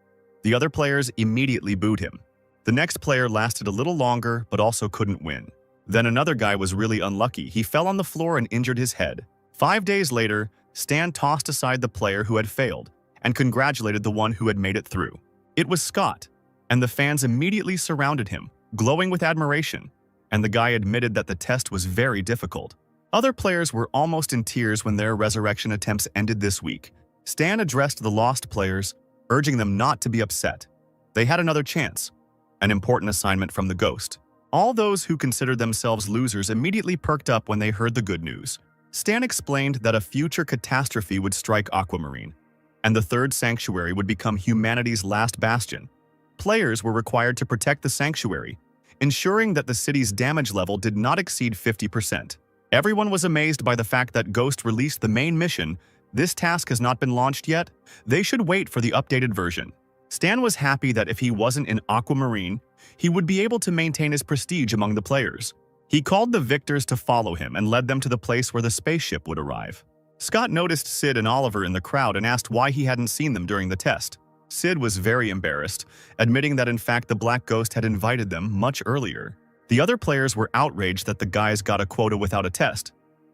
The other players immediately booed him. The next player lasted a little longer but also couldn't win. Then another guy was really unlucky. He fell on the floor and injured his head. 5 days later, Stan tossed aside the player who had failed and congratulated the one who had made it through. It was Scott, and the fans immediately surrounded him, glowing with admiration, and the guy admitted that the test was very difficult. Other players were almost in tears when their resurrection attempts ended this week. Stan addressed the lost players, urging them not to be upset. They had another chance, an important assignment from the ghost. All those who considered themselves losers immediately perked up when they heard the good news. Stan explained that a future catastrophe would strike Aquamarine, and the third sanctuary would become humanity's last bastion. Players were required to protect the sanctuary, ensuring that the city's damage level did not exceed 50%. Everyone was amazed by the fact that Ghost released the main mission. This task has not been launched yet. They should wait for the updated version. Stan was happy that if he wasn't in Aquamarine, he would be able to maintain his prestige among the players. He called the victors to follow him and led them to the place where the spaceship would arrive. Scott noticed Sid and Oliver in the crowd and asked why he hadn't seen them during the test. Sid was very embarrassed, admitting that in fact the Black Ghost had invited them much earlier. The other players were outraged that the guys got a quota without a test.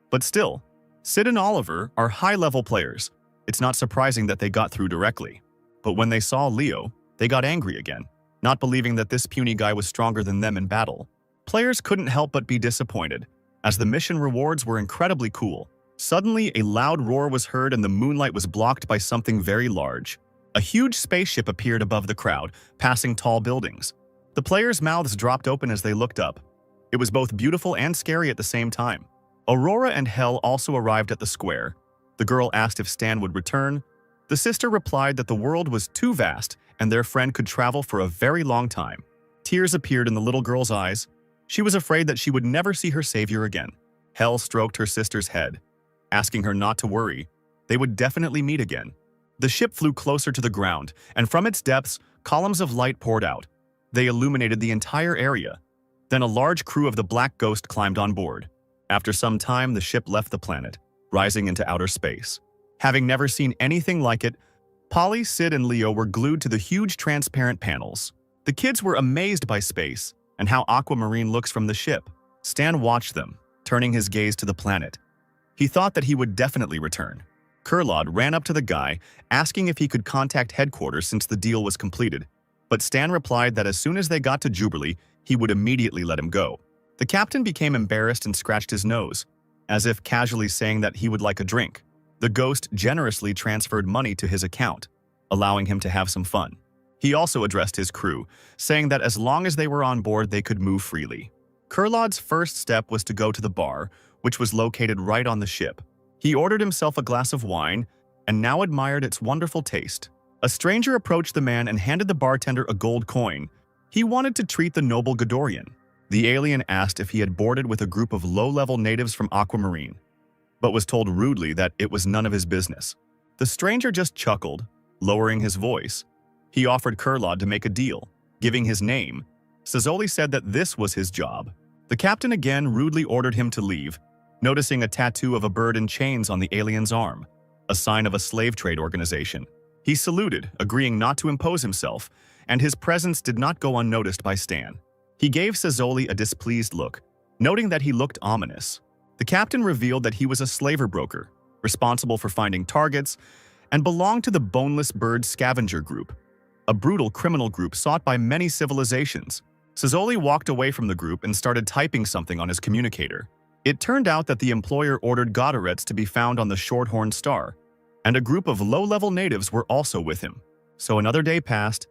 But still, Sid and Oliver are high-level players. It's not surprising that they got through directly. But when they saw Leo, they got angry again, not believing that this puny guy was stronger than them in battle. Players couldn't help but be disappointed, as the mission rewards were incredibly cool. Suddenly, a loud roar was heard and the moonlight was blocked by something very large. A huge spaceship appeared above the crowd, passing tall buildings. The players' mouths dropped open as they looked up. It was both beautiful and scary at the same time. Aurora and Hel also arrived at the square. The girl asked if Stan would return. The sister replied that the world was too vast and their friend could travel for a very long time. Tears appeared in the little girl's eyes. She was afraid that she would never see her savior again. Hel stroked her sister's head, asking her not to worry. They would definitely meet again. The ship flew closer to the ground, and from its depths, columns of light poured out. They illuminated the entire area. Then a large crew of the Black Ghost climbed on board. After some time, the ship left the planet, rising into outer space. Having never seen anything like it, Polly, Sid, and Leo were glued to the huge transparent panels. The kids were amazed by space and how aquamarine looks from the ship. Stan watched them, turning his gaze to the planet. He thought that he would definitely return. Kurlod ran up to the guy, asking if he could contact headquarters since the deal was completed. But Stan replied that as soon as they got to Jubilee, he would immediately let him go. The captain became embarrassed and scratched his nose, as if casually saying that he would like a drink. The ghost generously transferred money to his account, allowing him to have some fun. He also addressed his crew, saying that as long as they were on board, they could move freely. Kurlod's first step was to go to the bar, which was located right on the ship. He ordered himself a glass of wine and now admired its wonderful taste. A stranger approached the man and handed the bartender a gold coin. He wanted to treat the noble Ghidorah. The alien asked if he had boarded with a group of low-level natives from Aquamarine, but was told rudely that it was none of his business. The stranger just chuckled, lowering his voice. He offered Kurlod to make a deal, giving his name. Sazoli said that this was his job. The captain again rudely ordered him to leave, noticing a tattoo of a bird in chains on the alien's arm, a sign of a slave trade organization. He saluted, agreeing not to impose himself, and his presence did not go unnoticed by Stan. He gave Sazoli a displeased look, noting that he looked ominous. The captain revealed that he was a slaver broker, responsible for finding targets, and belonged to the Boneless Bird Scavenger Group, a brutal criminal group sought by many civilizations. Sazoli walked away from the group and started typing something on his communicator. It turned out that the employer ordered Godorets to be found on the Shorthorn Star, and a group of low-level natives were also with him. So another day passed.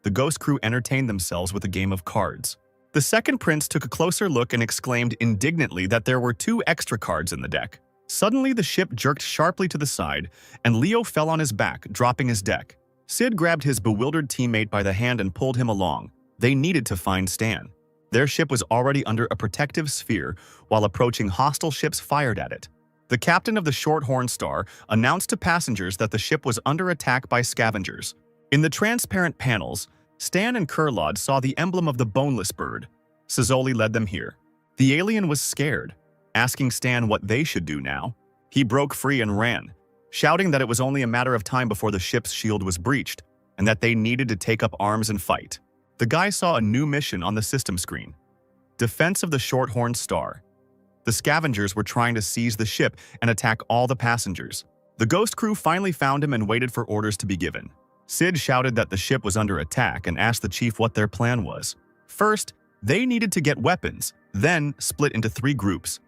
The ghost crew entertained themselves with a game of cards. The second prince took a closer look and exclaimed indignantly that there were 2 extra cards in the deck. Suddenly, the ship jerked sharply to the side, and Leo fell on his back, dropping his deck. Sid grabbed his bewildered teammate by the hand and pulled him along. They needed to find Stan. Their ship was already under a protective sphere while approaching hostile ships fired at it. The captain of the Shorthorn Star announced to passengers that the ship was under attack by scavengers. In the transparent panels, Stan and Kurlod saw the emblem of the boneless bird. Sazoli led them here. The alien was scared, asking Stan what they should do now. He broke free and ran, shouting that it was only a matter of time before the ship's shield was breached and that they needed to take up arms and fight. The guy saw a new mission on the system screen: Defense of the Shorthorn Star. The scavengers were trying to seize the ship and attack all the passengers. The ghost crew finally found him and waited for orders to be given. Sid shouted that the ship was under attack and asked the chief what their plan was. First, they needed to get weapons, then split into 3 groups.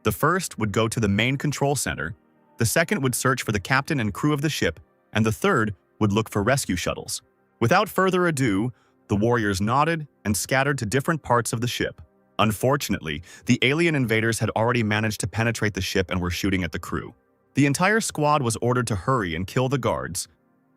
The first would go to the main control center, the second would search for the captain and crew of the ship, and the third would look for rescue shuttles. Without further ado, the warriors nodded and scattered to different parts of the ship. Unfortunately, the alien invaders had already managed to penetrate the ship and were shooting at the crew. The entire squad was ordered to hurry and kill the guards.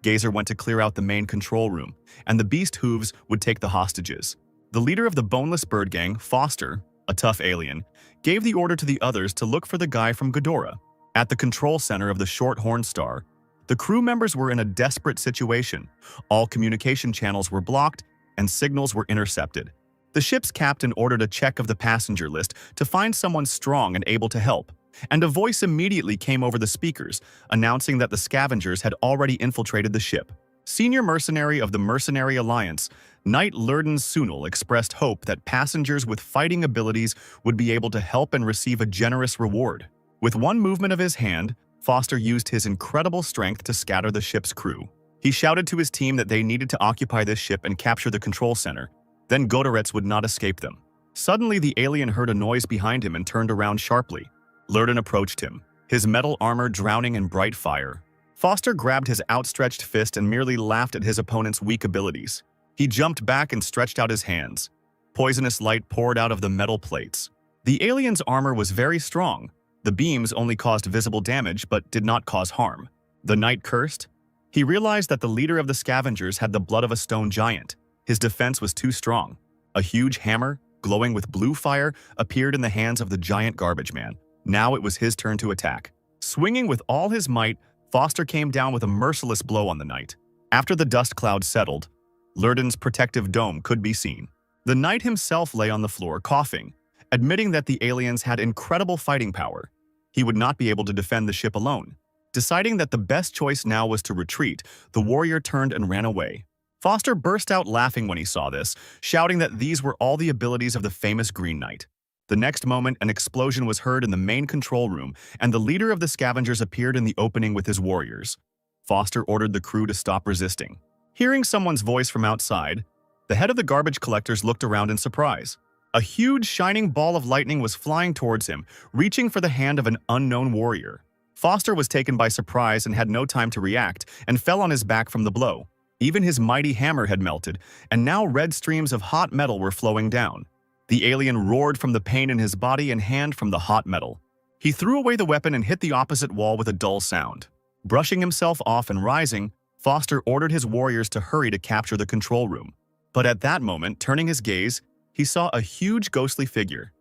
Gazer went to clear out the main control room, and the Beast Hooves would take the hostages. The leader of the Boneless Bird Gang, Foster, a tough alien, gave the order to the others to look for the guy from Ghidorah. At the control center of the Shorthorn Star, the crew members were in a desperate situation. All communication channels were blocked, and signals were intercepted. The ship's captain ordered a check of the passenger list to find someone strong and able to help, and a voice immediately came over the speakers, announcing that the scavengers had already infiltrated the ship. Senior mercenary of the Mercenary Alliance, Knight Lurden Sunul expressed hope that passengers with fighting abilities would be able to help and receive a generous reward. With one movement of his hand, Foster used his incredible strength to scatter the ship's crew. He shouted to his team that they needed to occupy this ship and capture the control center. Then Godorets would not escape them. Suddenly, the alien heard a noise behind him and turned around sharply. Lurden approached him, his metal armor drowning in bright fire. Foster grabbed his outstretched fist and merely laughed at his opponent's weak abilities. He jumped back and stretched out his hands. Poisonous light poured out of the metal plates. The alien's armor was very strong. The beams only caused visible damage but did not cause harm. The knight cursed. He realized that the leader of the scavengers had the blood of a stone giant. His defense was too strong. A huge hammer, glowing with blue fire, appeared in the hands of the giant garbage man. Now it was his turn to attack. Swinging with all his might, Foster came down with a merciless blow on the knight. After the dust cloud settled, Lurden's protective dome could be seen. The knight himself lay on the floor, coughing, admitting that the aliens had incredible fighting power. He would not be able to defend the ship alone. Deciding that the best choice now was to retreat, the warrior turned and ran away. Foster burst out laughing when he saw this, shouting that these were all the abilities of the famous Green Knight. The next moment, an explosion was heard in the main control room, and the leader of the scavengers appeared in the opening with his warriors. Foster ordered the crew to stop resisting. Hearing someone's voice from outside, the head of the garbage collectors looked around in surprise. A huge, shining ball of lightning was flying towards him, reaching for the hand of an unknown warrior. Foster was taken by surprise and had no time to react, and fell on his back from the blow. Even his mighty hammer had melted, and now red streams of hot metal were flowing down. The alien roared from the pain in his body and hand from the hot metal. He threw away the weapon and hit the opposite wall with a dull sound. Brushing himself off and rising, Foster ordered his warriors to hurry to capture the control room. But at that moment, turning his gaze, he saw a huge ghostly figure.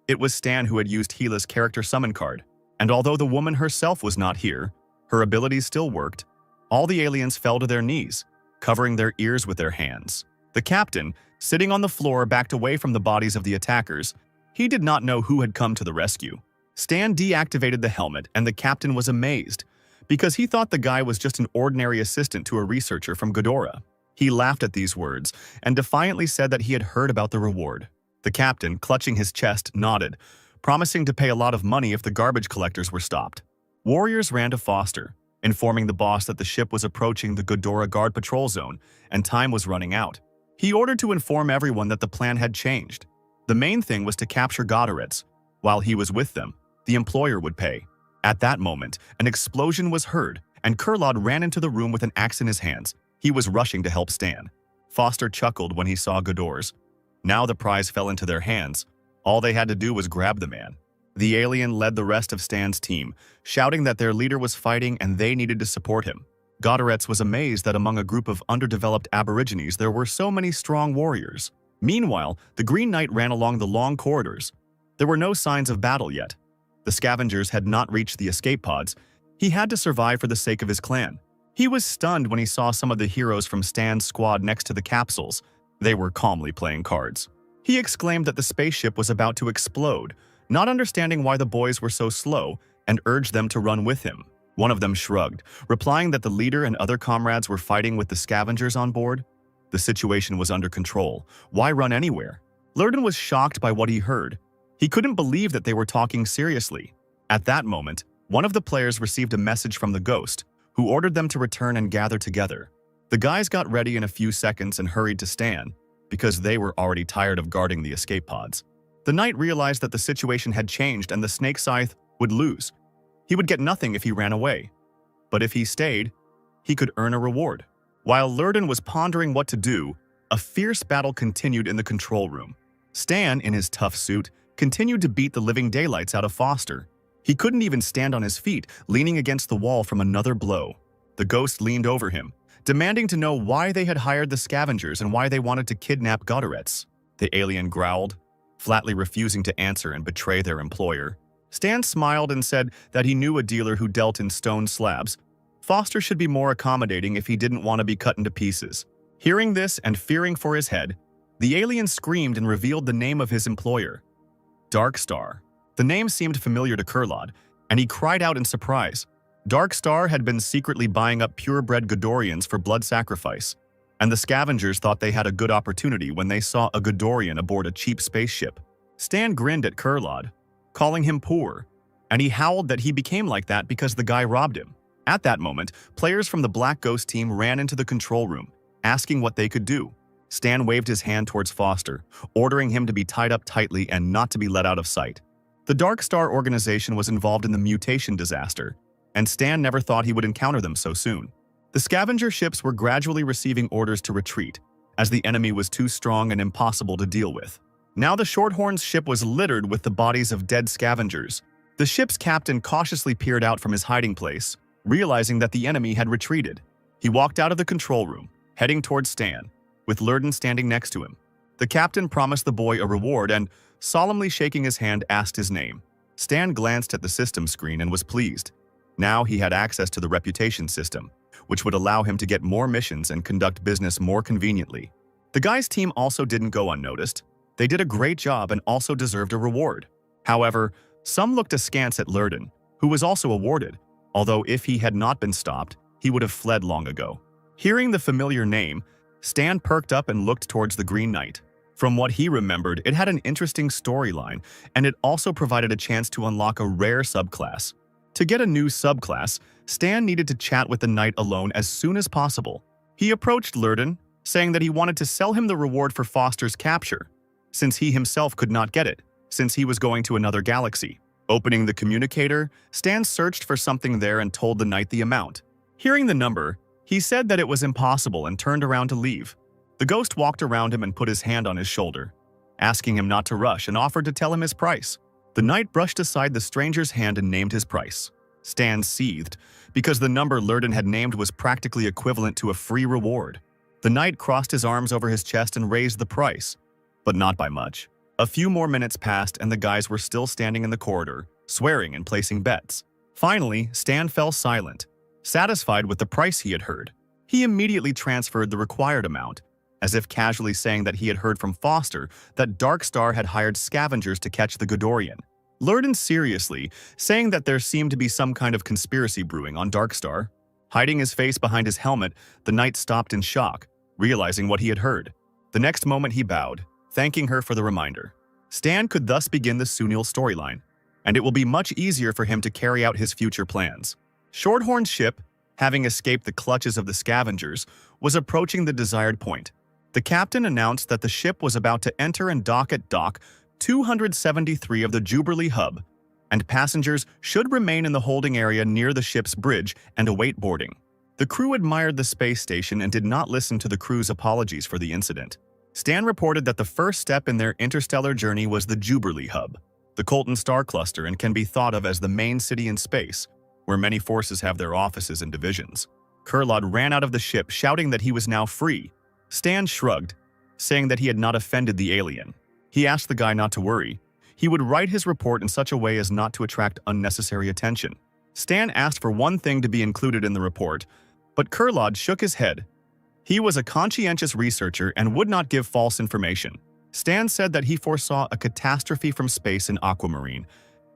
It was Stan, who had used Gila's character summon card. And although the woman herself was not here, her abilities still worked. All the aliens fell to their knees, covering their ears with their hands. The captain, sitting on the floor, backed away from the bodies of the attackers. He did not know who had come to the rescue. Stan deactivated the helmet, and the captain was amazed, because he thought the guy was just an ordinary assistant to a researcher from Ghidorah. He laughed at these words, and defiantly said that he had heard about the reward. The captain, clutching his chest, nodded, promising to pay a lot of money if the garbage collectors were stopped. Warriors ran to Foster, informing the boss that the ship was approaching the Ghidorah guard patrol zone, and time was running out. He ordered to inform everyone that the plan had changed. The main thing was to capture Godorets. While he was with them, the employer would pay. At that moment, an explosion was heard, and Kurlod ran into the room with an axe in his hands. He was rushing to help Stan. Foster chuckled when he saw Ghidorahs. Now the prize fell into their hands. All they had to do was grab the man. The alien led the rest of Stan's team, shouting that their leader was fighting and they needed to support him. Godorets was amazed that among a group of underdeveloped aborigines there were so many strong warriors. Meanwhile, the Green Knight ran along the long corridors. There were no signs of battle yet. The scavengers had not reached the escape pods. He had to survive for the sake of his clan. He was stunned when he saw some of the heroes from Stan's squad next to the capsules. They were calmly playing cards. He exclaimed that the spaceship was about to explode, not understanding why the boys were so slow, and urged them to run with him. One of them shrugged, replying that the leader and other comrades were fighting with the scavengers on board. The situation was under control. Why run anywhere? Lurden was shocked by what he heard. He couldn't believe that they were talking seriously. At that moment, one of the players received a message from the ghost, who ordered them to return and gather together. The guys got ready in a few seconds and hurried to Stan, because they were already tired of guarding the escape pods. The knight realized that the situation had changed and the snake scythe would lose. He would get nothing if he ran away. But if he stayed, he could earn a reward. While Lurden was pondering what to do, a fierce battle continued in the control room. Stan, in his tough suit, continued to beat the living daylights out of Foster. He couldn't even stand on his feet, leaning against the wall from another blow. The ghost leaned over him, demanding to know why they had hired the scavengers and why they wanted to kidnap Godorets. The alien growled, flatly refusing to answer and betray their employer. Stan smiled and said that he knew a dealer who dealt in stone slabs. Foster should be more accommodating if he didn't want to be cut into pieces. Hearing this and fearing for his head, the alien screamed and revealed the name of his employer, Dark Star. The name seemed familiar to Kurlod, and he cried out in surprise. Dark Star had been secretly buying up purebred Godorians for blood sacrifice, and the scavengers thought they had a good opportunity when they saw a Godorian aboard a cheap spaceship. Stan grinned at Kurlod, calling him poor, and he howled that he became like that because the guy robbed him. At that moment, players from the Black Ghost team ran into the control room, asking what they could do. Stan waved his hand towards Foster, ordering him to be tied up tightly and not to be let out of sight. The Dark Star organization was involved in the mutation disaster, and Stan never thought he would encounter them so soon. The scavenger ships were gradually receiving orders to retreat, as the enemy was too strong and impossible to deal with. Now the Shorthorn's ship was littered with the bodies of dead scavengers. The ship's captain cautiously peered out from his hiding place, realizing that the enemy had retreated. He walked out of the control room, heading towards Stan, with Lurden standing next to him. The captain promised the boy a reward and, solemnly shaking his hand, asked his name. Stan glanced at the system screen and was pleased. Now he had access to the reputation system, which would allow him to get more missions and conduct business more conveniently. The guy's team also didn't go unnoticed. They did a great job and also deserved a reward. However, some looked askance at Lurden, who was also awarded, although if he had not been stopped, he would have fled long ago. Hearing the familiar name, Stan perked up and looked towards the Green Knight. From what he remembered, it had an interesting storyline, and it also provided a chance to unlock a rare subclass. To get a new subclass, Stan needed to chat with the knight alone as soon as possible. He approached Lurden, saying that he wanted to sell him the reward for Foster's capture, since he himself could not get it, since he was going to another galaxy. Opening the communicator, Stan searched for something there and told the knight the amount. Hearing the number, he said that it was impossible and turned around to leave. The ghost walked around him and put his hand on his shoulder, asking him not to rush, and offered to tell him his price. The knight brushed aside the stranger's hand and named his price. Stan seethed, because the number Lurden had named was practically equivalent to a free reward. The knight crossed his arms over his chest and raised the price, but not by much. A few more minutes passed and the guys were still standing in the corridor, swearing and placing bets. Finally, Stan fell silent, satisfied with the price he had heard. He immediately transferred the required amount, as if casually saying that he had heard from Foster that Dark Star had hired scavengers to catch the Godorian. Lurden seriously, saying that there seemed to be some kind of conspiracy brewing on Dark Star. Hiding his face behind his helmet, the knight stopped in shock, realizing what he had heard. The next moment he bowed, thanking her for the reminder. Stan could thus begin the Sunil storyline, and it will be much easier for him to carry out his future plans. Shorthorn's ship, having escaped the clutches of the scavengers, was approaching the desired point. The captain announced that the ship was about to enter and dock at Dock 273 of the Jubilee hub, and passengers should remain in the holding area near the ship's bridge and await boarding. The crew admired the space station and did not listen to the crew's apologies for the incident. Stan reported that the first step in their interstellar journey was the Jubilee hub, the Colton star cluster, and can be thought of as the main city in space, where many forces have their offices and divisions. Kurlod ran out of the ship, shouting that he was now free. Stan shrugged, saying that he had not offended the alien. He asked the guy not to worry. He would write his report in such a way as not to attract unnecessary attention. Stan asked for one thing to be included in the report, but Kurlod shook his head. He was a conscientious researcher and would not give false information. Stan said that he foresaw a catastrophe from space in Aquamarine,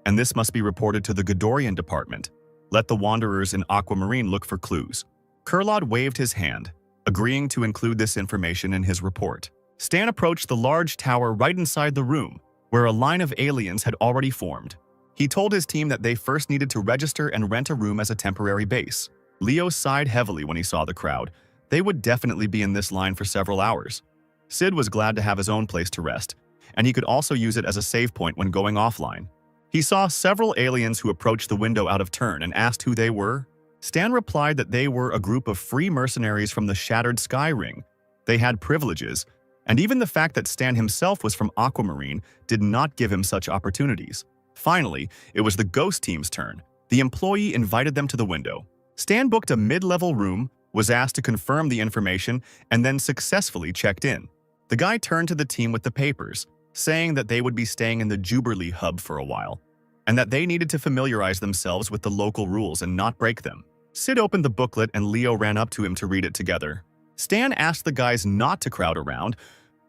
and this must be reported to the Godorian department. Let the wanderers in Aquamarine look for clues. Kurlod waved his hand, agreeing to include this information in his report. Stan approached the large tower right inside the room, where a line of aliens had already formed. He told his team that they first needed to register and rent a room as a temporary base. Leo sighed heavily when he saw the crowd. They would definitely be in this line for several hours. Sid was glad to have his own place to rest, and he could also use it as a save point when going offline. He saw several aliens who approached the window out of turn and asked who they were. Stan replied that they were a group of free mercenaries from the Shattered Sky Ring. They had privileges, and even the fact that Stan himself was from Aquamarine did not give him such opportunities. Finally, it was the Ghost team's turn. The employee invited them to the window. Stan booked a mid-level room, was asked to confirm the information, and then successfully checked in. The guy turned to the team with the papers, saying that they would be staying in the Jubilee hub for a while, and that they needed to familiarize themselves with the local rules and not break them. Sid opened the booklet and Leo ran up to him to read it together. Stan asked the guys not to crowd around,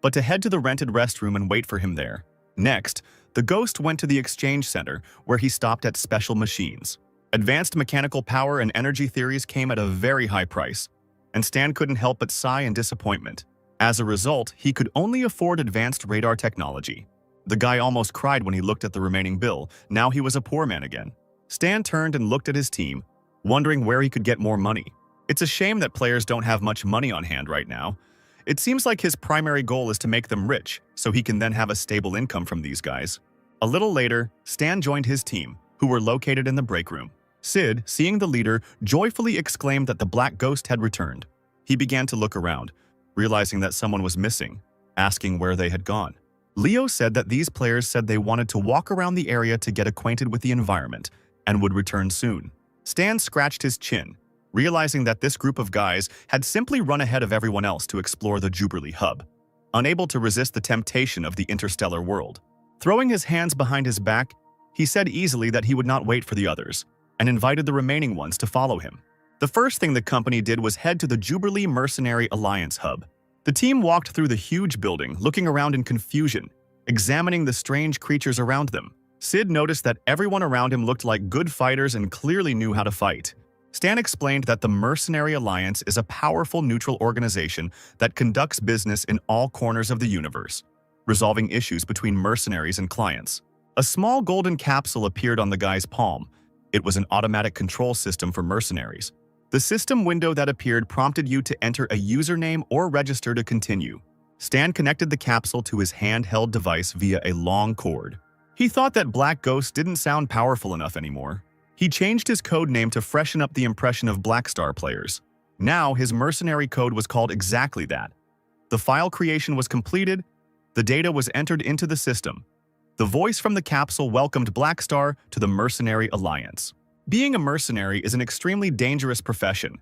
but to head to the rented restroom and wait for him there. Next, the Ghost went to the exchange center, where he stopped at special machines. Advanced mechanical power and energy theories came at a very high price, and Stan couldn't help but sigh in disappointment. As a result, he could only afford advanced radar technology. The guy almost cried when he looked at the remaining bill. Now he was a poor man again. Stan turned and looked at his team, wondering where he could get more money. It's a shame that players don't have much money on hand right now. It seems like his primary goal is to make them rich, so he can then have a stable income from these guys. A little later, Stan joined his team, who were located in the break room. Sid, seeing the leader, joyfully exclaimed that the black ghost had returned. He began to look around, realizing that someone was missing, asking where they had gone. Leo said that these players said they wanted to walk around the area to get acquainted with the environment and would return soon. Stan scratched his chin, realizing that this group of guys had simply run ahead of everyone else to explore the Jubilee hub, unable to resist the temptation of the interstellar world. Throwing his hands behind his back, he said easily that he would not wait for the others, and invited the remaining ones to follow him. The first thing the company did was head to the Jubilee Mercenary Alliance hub. The team walked through the huge building, looking around in confusion, examining the strange creatures around them. Sid noticed that everyone around him looked like good fighters and clearly knew how to fight. Stan explained that the Mercenary Alliance is a powerful neutral organization that conducts business in all corners of the universe, resolving issues between mercenaries and clients. A small golden capsule appeared on the guy's palm. It was an automatic control system for mercenaries. The system window that appeared prompted you to enter a username or register to continue. Stan connected the capsule to his handheld device via a long cord. He thought that Black Ghost didn't sound powerful enough anymore. He changed his code name to freshen up the impression of Black Star players. Now, his mercenary code was called exactly that. The file creation was completed. The data was entered into the system. The voice from the capsule welcomed Black Star to the Mercenary Alliance. Being a mercenary is an extremely dangerous profession,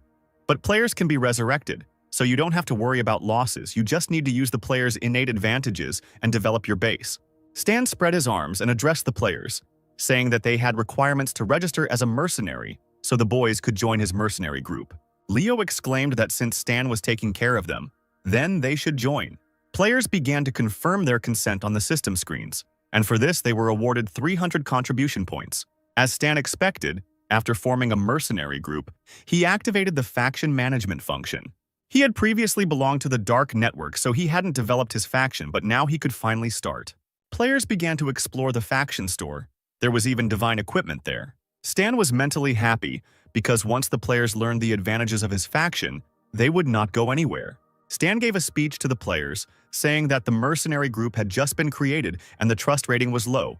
but players can be resurrected, so you don't have to worry about losses. You just need to use the player's innate advantages and develop your base. Stan spread his arms and addressed the players, saying that they had requirements to register as a mercenary so the boys could join his mercenary group. Leo exclaimed that since Stan was taking care of them, then they should join. Players began to confirm their consent on the system screens, and for this they were awarded 300 contribution points. As Stan expected, after forming a mercenary group, he activated the faction management function. He had previously belonged to the Dark Network, so he hadn't developed his faction, but now he could finally start. Players began to explore the faction store. There was even divine equipment there. Stan was mentally happy because once the players learned the advantages of his faction, they would not go anywhere. Stan gave a speech to the players, saying that the mercenary group had just been created and the trust rating was low,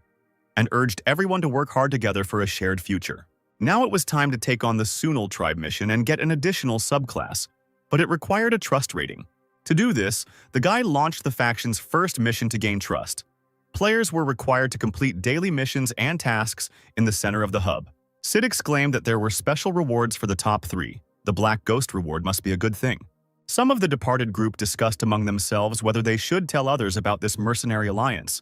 and urged everyone to work hard together for a shared future. Now it was time to take on the Sunal tribe mission and get an additional subclass, but it required a trust rating. To do this, the guy launched the faction's first mission to gain trust. Players were required to complete daily missions and tasks in the center of the hub. Sid exclaimed that there were special rewards for the top 3. The Black Ghost reward must be a good thing. Some of the departed group discussed among themselves whether they should tell others about this mercenary alliance,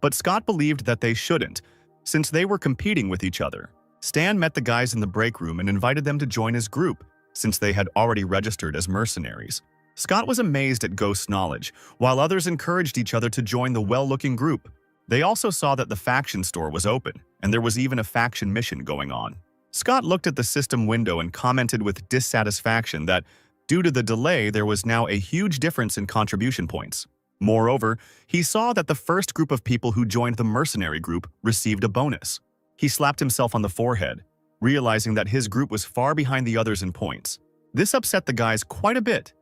but Scott believed that they shouldn't, since they were competing with each other. Stan met the guys in the break room and invited them to join his group, since they had already registered as mercenaries. Scott was amazed at Ghost's knowledge, while others encouraged each other to join the well-looking group. They also saw that the faction store was open, and there was even a faction mission going on. Scott looked at the system window and commented with dissatisfaction that, due to the delay, there was now a huge difference in contribution points. Moreover, he saw that the first group of people who joined the mercenary group received a bonus. He slapped himself on the forehead, realizing that his group was far behind the others in points. This upset the guys quite a bit.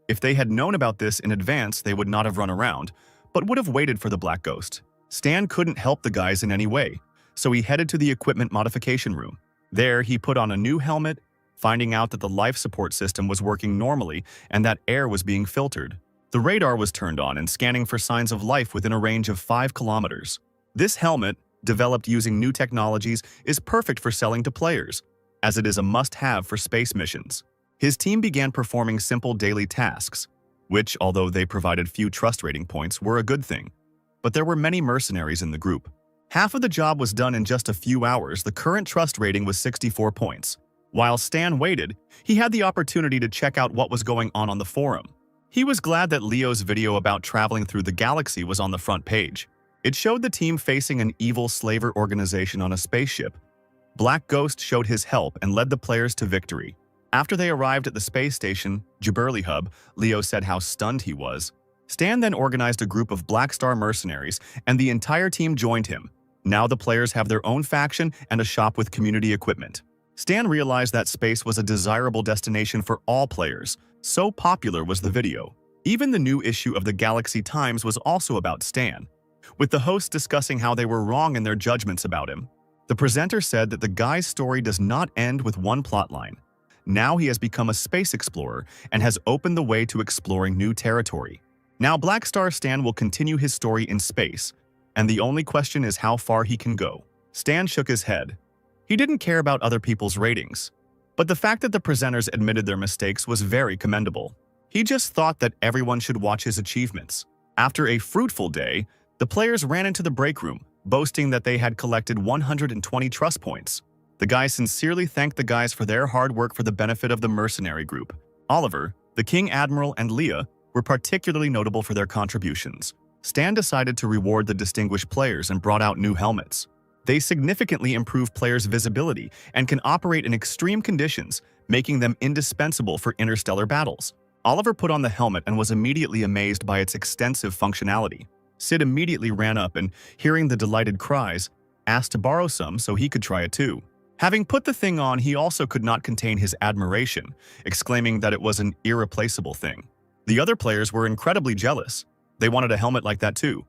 If they had known about this in advance, they would not have run around, but would have waited for the Black Ghost. Stan couldn't help the guys in any way, so he headed to the equipment modification room. There, he put on a new helmet, finding out that the life support system was working normally and that air was being filtered. The radar was turned on and scanning for signs of life within a range of 5 kilometers. This helmet, developed using new technologies, is perfect for selling to players, as it is a must-have for space missions. His team began performing simple daily tasks, which, although they provided few trust rating points, were a good thing. But there were many mercenaries in the group. Half of the job was done in just a few hours. The current trust rating was 64 points. While Stan waited, he had the opportunity to check out what was going on the forum. He was glad that Leo's video about traveling through the galaxy was on the front page. It showed the team facing an evil slaver organization on a spaceship, Black Ghost showed his help and led the players to victory. After they arrived at the space station, Jubilee Hub, Leo said how stunned he was. Stan then organized a group of Black Star mercenaries, and the entire team joined him. Now the players have their own faction and a shop with community equipment. Stan realized that space was a desirable destination for all players. So popular was the video. Even the new issue of the Galaxy Times was also about Stan, with the hosts discussing how they were wrong in their judgments about him. The presenter said that the guy's story does not end with one plotline. Now he has become a space explorer and has opened the way to exploring new territory. Now Black Star Stan will continue his story in space, and the only question is how far he can go. Stan shook his head. He didn't care about other people's ratings, but the fact that the presenters admitted their mistakes was very commendable. He just thought that everyone should watch his achievements. After a fruitful day, the players ran into the break room, boasting that they had collected 120 trust points. The guys sincerely thanked the guys for their hard work for the benefit of the mercenary group. Oliver, the King Admiral, and Leah were particularly notable for their contributions. Stan decided to reward the distinguished players and brought out new helmets. They significantly improve players' visibility and can operate in extreme conditions, making them indispensable for interstellar battles. Oliver put on the helmet and was immediately amazed by its extensive functionality. Sid immediately ran up and, hearing the delighted cries, asked to borrow some so he could try it too. Having put the thing on, he also could not contain his admiration, exclaiming that it was an irreplaceable thing. The other players were incredibly jealous. They wanted a helmet like that too.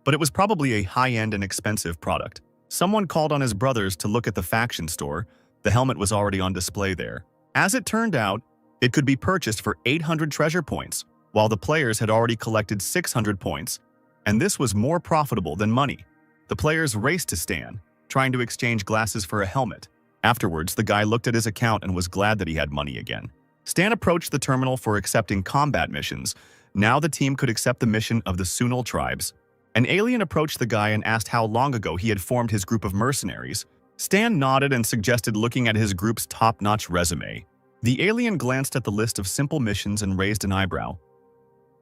But it was probably a high-end and expensive product. Someone called on his brothers to look at the faction store. The helmet was already on display there. As it turned out, it could be purchased for 800 treasure points, while the players had already collected 600 points, and this was more profitable than money. The players raced to Stan, trying to exchange glasses for a helmet. Afterwards, the guy looked at his account and was glad that he had money again. Stan approached the terminal for accepting combat missions. Now the team could accept the mission of the Sunal tribes. An alien approached the guy and asked how long ago he had formed his group of mercenaries. Stan nodded and suggested looking at his group's top-notch resume. The alien glanced at the list of simple missions and raised an eyebrow.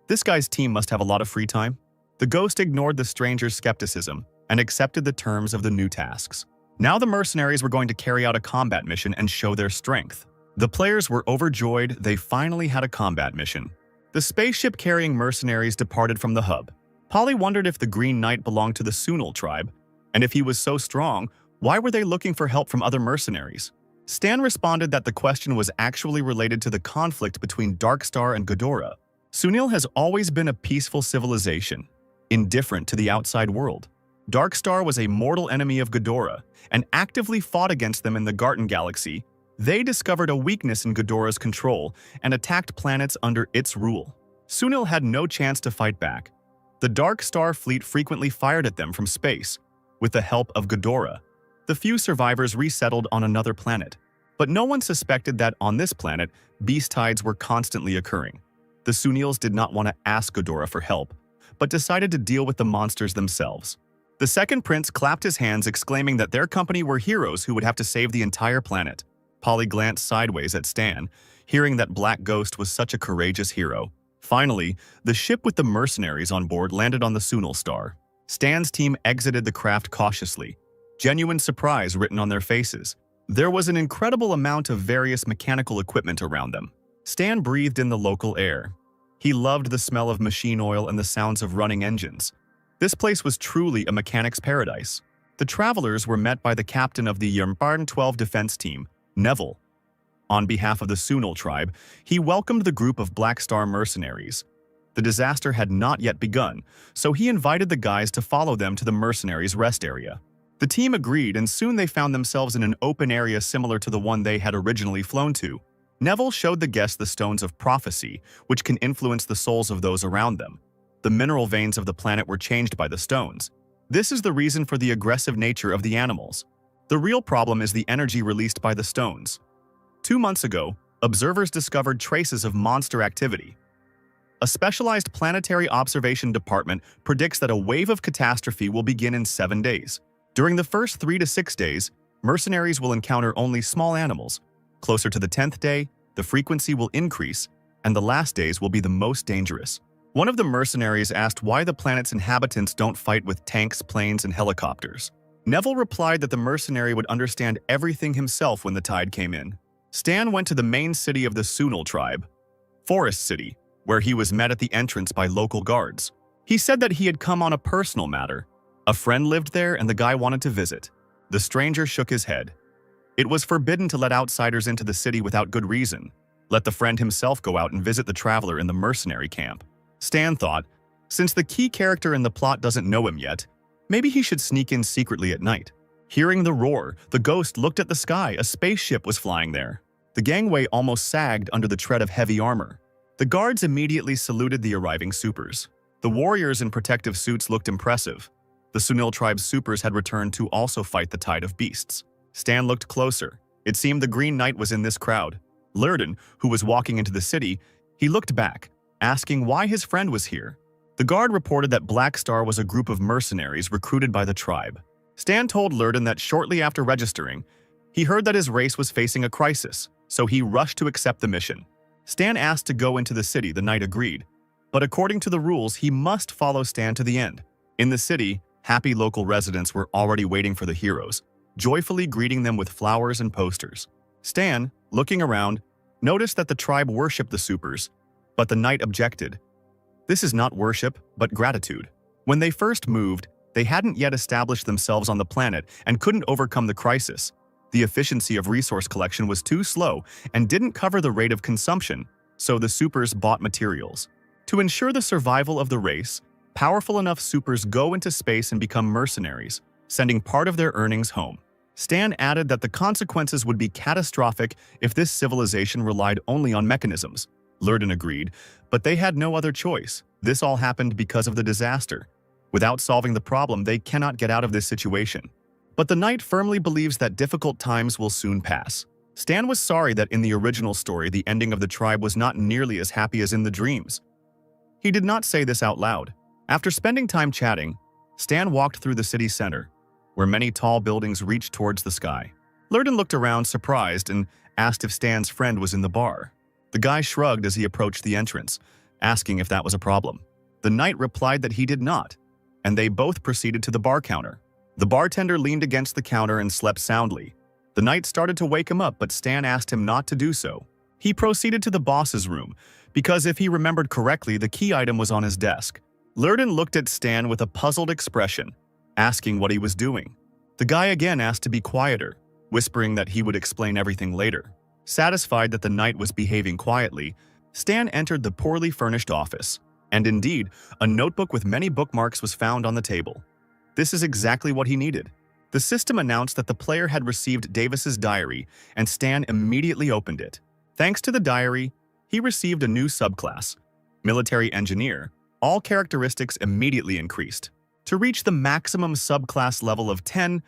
This guy's team must have a lot of free time. The ghost ignored the stranger's skepticism and accepted the terms of the new tasks. Now the mercenaries were going to carry out a combat mission and show their strength. The players were overjoyed. They finally had a combat mission. The spaceship carrying mercenaries departed from the hub. Polly wondered if the Green Knight belonged to the Sunal tribe, and if he was so strong, why were they looking for help from other mercenaries? Stan responded that the question was actually related to the conflict between Darkstar and Ghidorah. Sunil has always been a peaceful civilization, indifferent to the outside world. Darkstar was a mortal enemy of Ghidorah and actively fought against them in the Garten Galaxy. They discovered a weakness in Ghidorah's control and attacked planets under its rule. Sunil had no chance to fight back. The Dark Star fleet frequently fired at them from space. With the help of Ghidorah, the few survivors resettled on another planet. But no one suspected that on this planet, beast tides were constantly occurring. The Sunils did not want to ask Ghidorah for help, but decided to deal with the monsters themselves. The second prince clapped his hands, exclaiming that their company were heroes who would have to save the entire planet. Polly glanced sideways at Stan, hearing that Black Ghost was such a courageous hero. Finally, the ship with the mercenaries on board landed on the Sunal star. Stan's team exited the craft cautiously, genuine surprise written on their faces. There was an incredible amount of various mechanical equipment around them. Stan breathed in the local air. He loved the smell of machine oil and the sounds of running engines. This place was truly a mechanic's paradise. The travelers were met by the captain of the Yermbarn 12 defense team, Neville. On behalf of the Sunal tribe, he welcomed the group of Black Star mercenaries. The disaster had not yet begun, so he invited the guys to follow them to the mercenaries' rest area. The team agreed, and soon they found themselves in an open area similar to the one they had originally flown to. Neville showed the guests the stones of prophecy, which can influence the souls of those around them. The mineral veins of the planet were changed by the stones. This is the reason for the aggressive nature of the animals. The real problem is the energy released by the stones. 2 months ago, observers discovered traces of monster activity. A specialized planetary observation department predicts that a wave of catastrophe will begin in 7 days. During the first 3 to 6 days, mercenaries will encounter only small animals. Closer to the 10th day, the frequency will increase, and the last days will be the most dangerous. One of the mercenaries asked why the planet's inhabitants don't fight with tanks, planes, and helicopters. Neville replied that the mercenary would understand everything himself when the tide came in. Stan went to the main city of the Sunal tribe, Forest City, where he was met at the entrance by local guards. He said that he had come on a personal matter. A friend lived there and the guy wanted to visit. The stranger shook his head. It was forbidden to let outsiders into the city without good reason. Let the friend himself go out and visit the traveler in the mercenary camp. Stan thought, since the key character in the plot doesn't know him yet, maybe he should sneak in secretly at night. Hearing the roar, the ghost looked at the sky. A spaceship was flying there. The gangway almost sagged under the tread of heavy armor. The guards immediately saluted the arriving supers. The warriors in protective suits looked impressive. The Sunil tribe's supers had returned to also fight the tide of beasts. Stan looked closer. It seemed the Green Knight was in this crowd. Lurden, who was walking into the city, he looked back, asking why his friend was here. The guard reported that Black Star was a group of mercenaries recruited by the tribe. Stan told Lurden that shortly after registering, he heard that his race was facing a crisis, so he rushed to accept the mission. Stan asked to go into the city. The knight agreed. But according to the rules, he must follow Stan to the end. In the city, happy local residents were already waiting for the heroes, joyfully greeting them with flowers and posters. Stan, looking around, noticed that the tribe worshipped the supers, but the knight objected. This is not worship, but gratitude. When they first moved, they hadn't yet established themselves on the planet and couldn't overcome the crisis. The efficiency of resource collection was too slow and didn't cover the rate of consumption, so the supers bought materials. To ensure the survival of the race, powerful enough supers go into space and become mercenaries, sending part of their earnings home. Stan added that the consequences would be catastrophic if this civilization relied only on mechanisms. Lurden agreed, but they had no other choice. This all happened because of the disaster. Without solving the problem, they cannot get out of this situation. But the knight firmly believes that difficult times will soon pass. Stan was sorry that in the original story, the ending of the tribe was not nearly as happy as in the dreams. He did not say this out loud. After spending time chatting, Stan walked through the city center, where many tall buildings reached towards the sky. Lurden looked around surprised and asked if Stan's friend was in the bar. The guy shrugged as he approached the entrance, asking if that was a problem. The knight replied that he did not, and they both proceeded to the bar counter. The bartender leaned against the counter and slept soundly. The knight started to wake him up, but Stan asked him not to do so. He proceeded to the boss's room, because if he remembered correctly, the key item was on his desk. Lurden looked at Stan with a puzzled expression, asking what he was doing. The guy again asked to be quieter, whispering that he would explain everything later. Satisfied that the knight was behaving quietly, Stan entered the poorly furnished office, and indeed, a notebook with many bookmarks was found on the table. This is exactly what he needed. The system announced that the player had received Davis's diary, and Stan immediately opened it. Thanks to the diary, he received a new subclass, Military Engineer. All characteristics immediately increased. To reach the maximum subclass level of 10,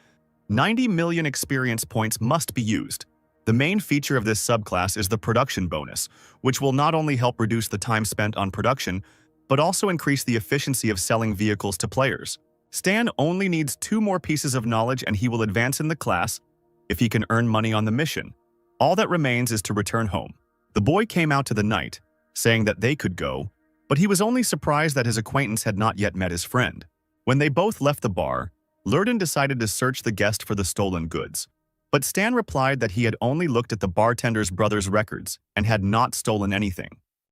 90 million experience points must be used. The main feature of this subclass is the production bonus, which will not only help reduce the time spent on production, but also increase the efficiency of selling vehicles to players. Stan only needs 2 more pieces of knowledge and he will advance in the class if he can earn money on the mission. All that remains is to return home. The boy came out to the knight, saying that they could go, but he was only surprised that his acquaintance had not yet met his friend. When they both left the bar, Lurden decided to search the guest for the stolen goods. But Stan replied that he had only looked at the bartender's brother's records and had not stolen anything.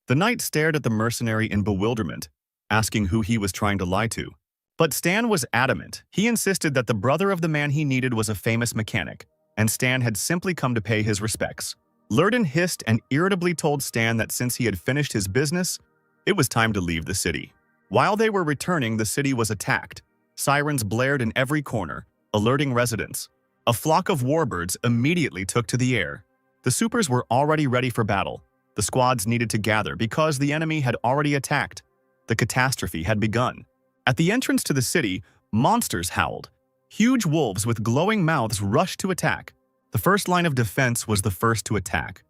The knight stared at the mercenary in bewilderment, asking who he was trying to lie to. But Stan was adamant. He insisted that the brother of the man he needed was a famous mechanic, and Stan had simply come to pay his respects. Lurden hissed and irritably told Stan that since he had finished his business, it was time to leave the city. While they were returning, the city was attacked. Sirens blared in every corner, alerting residents. A flock of warbirds immediately took to the air. The supers were already ready for battle. The squads needed to gather because the enemy had already attacked. The catastrophe had begun. At the entrance to the city, monsters howled. Huge wolves with glowing mouths rushed to attack. The first line of defense was the first to attack.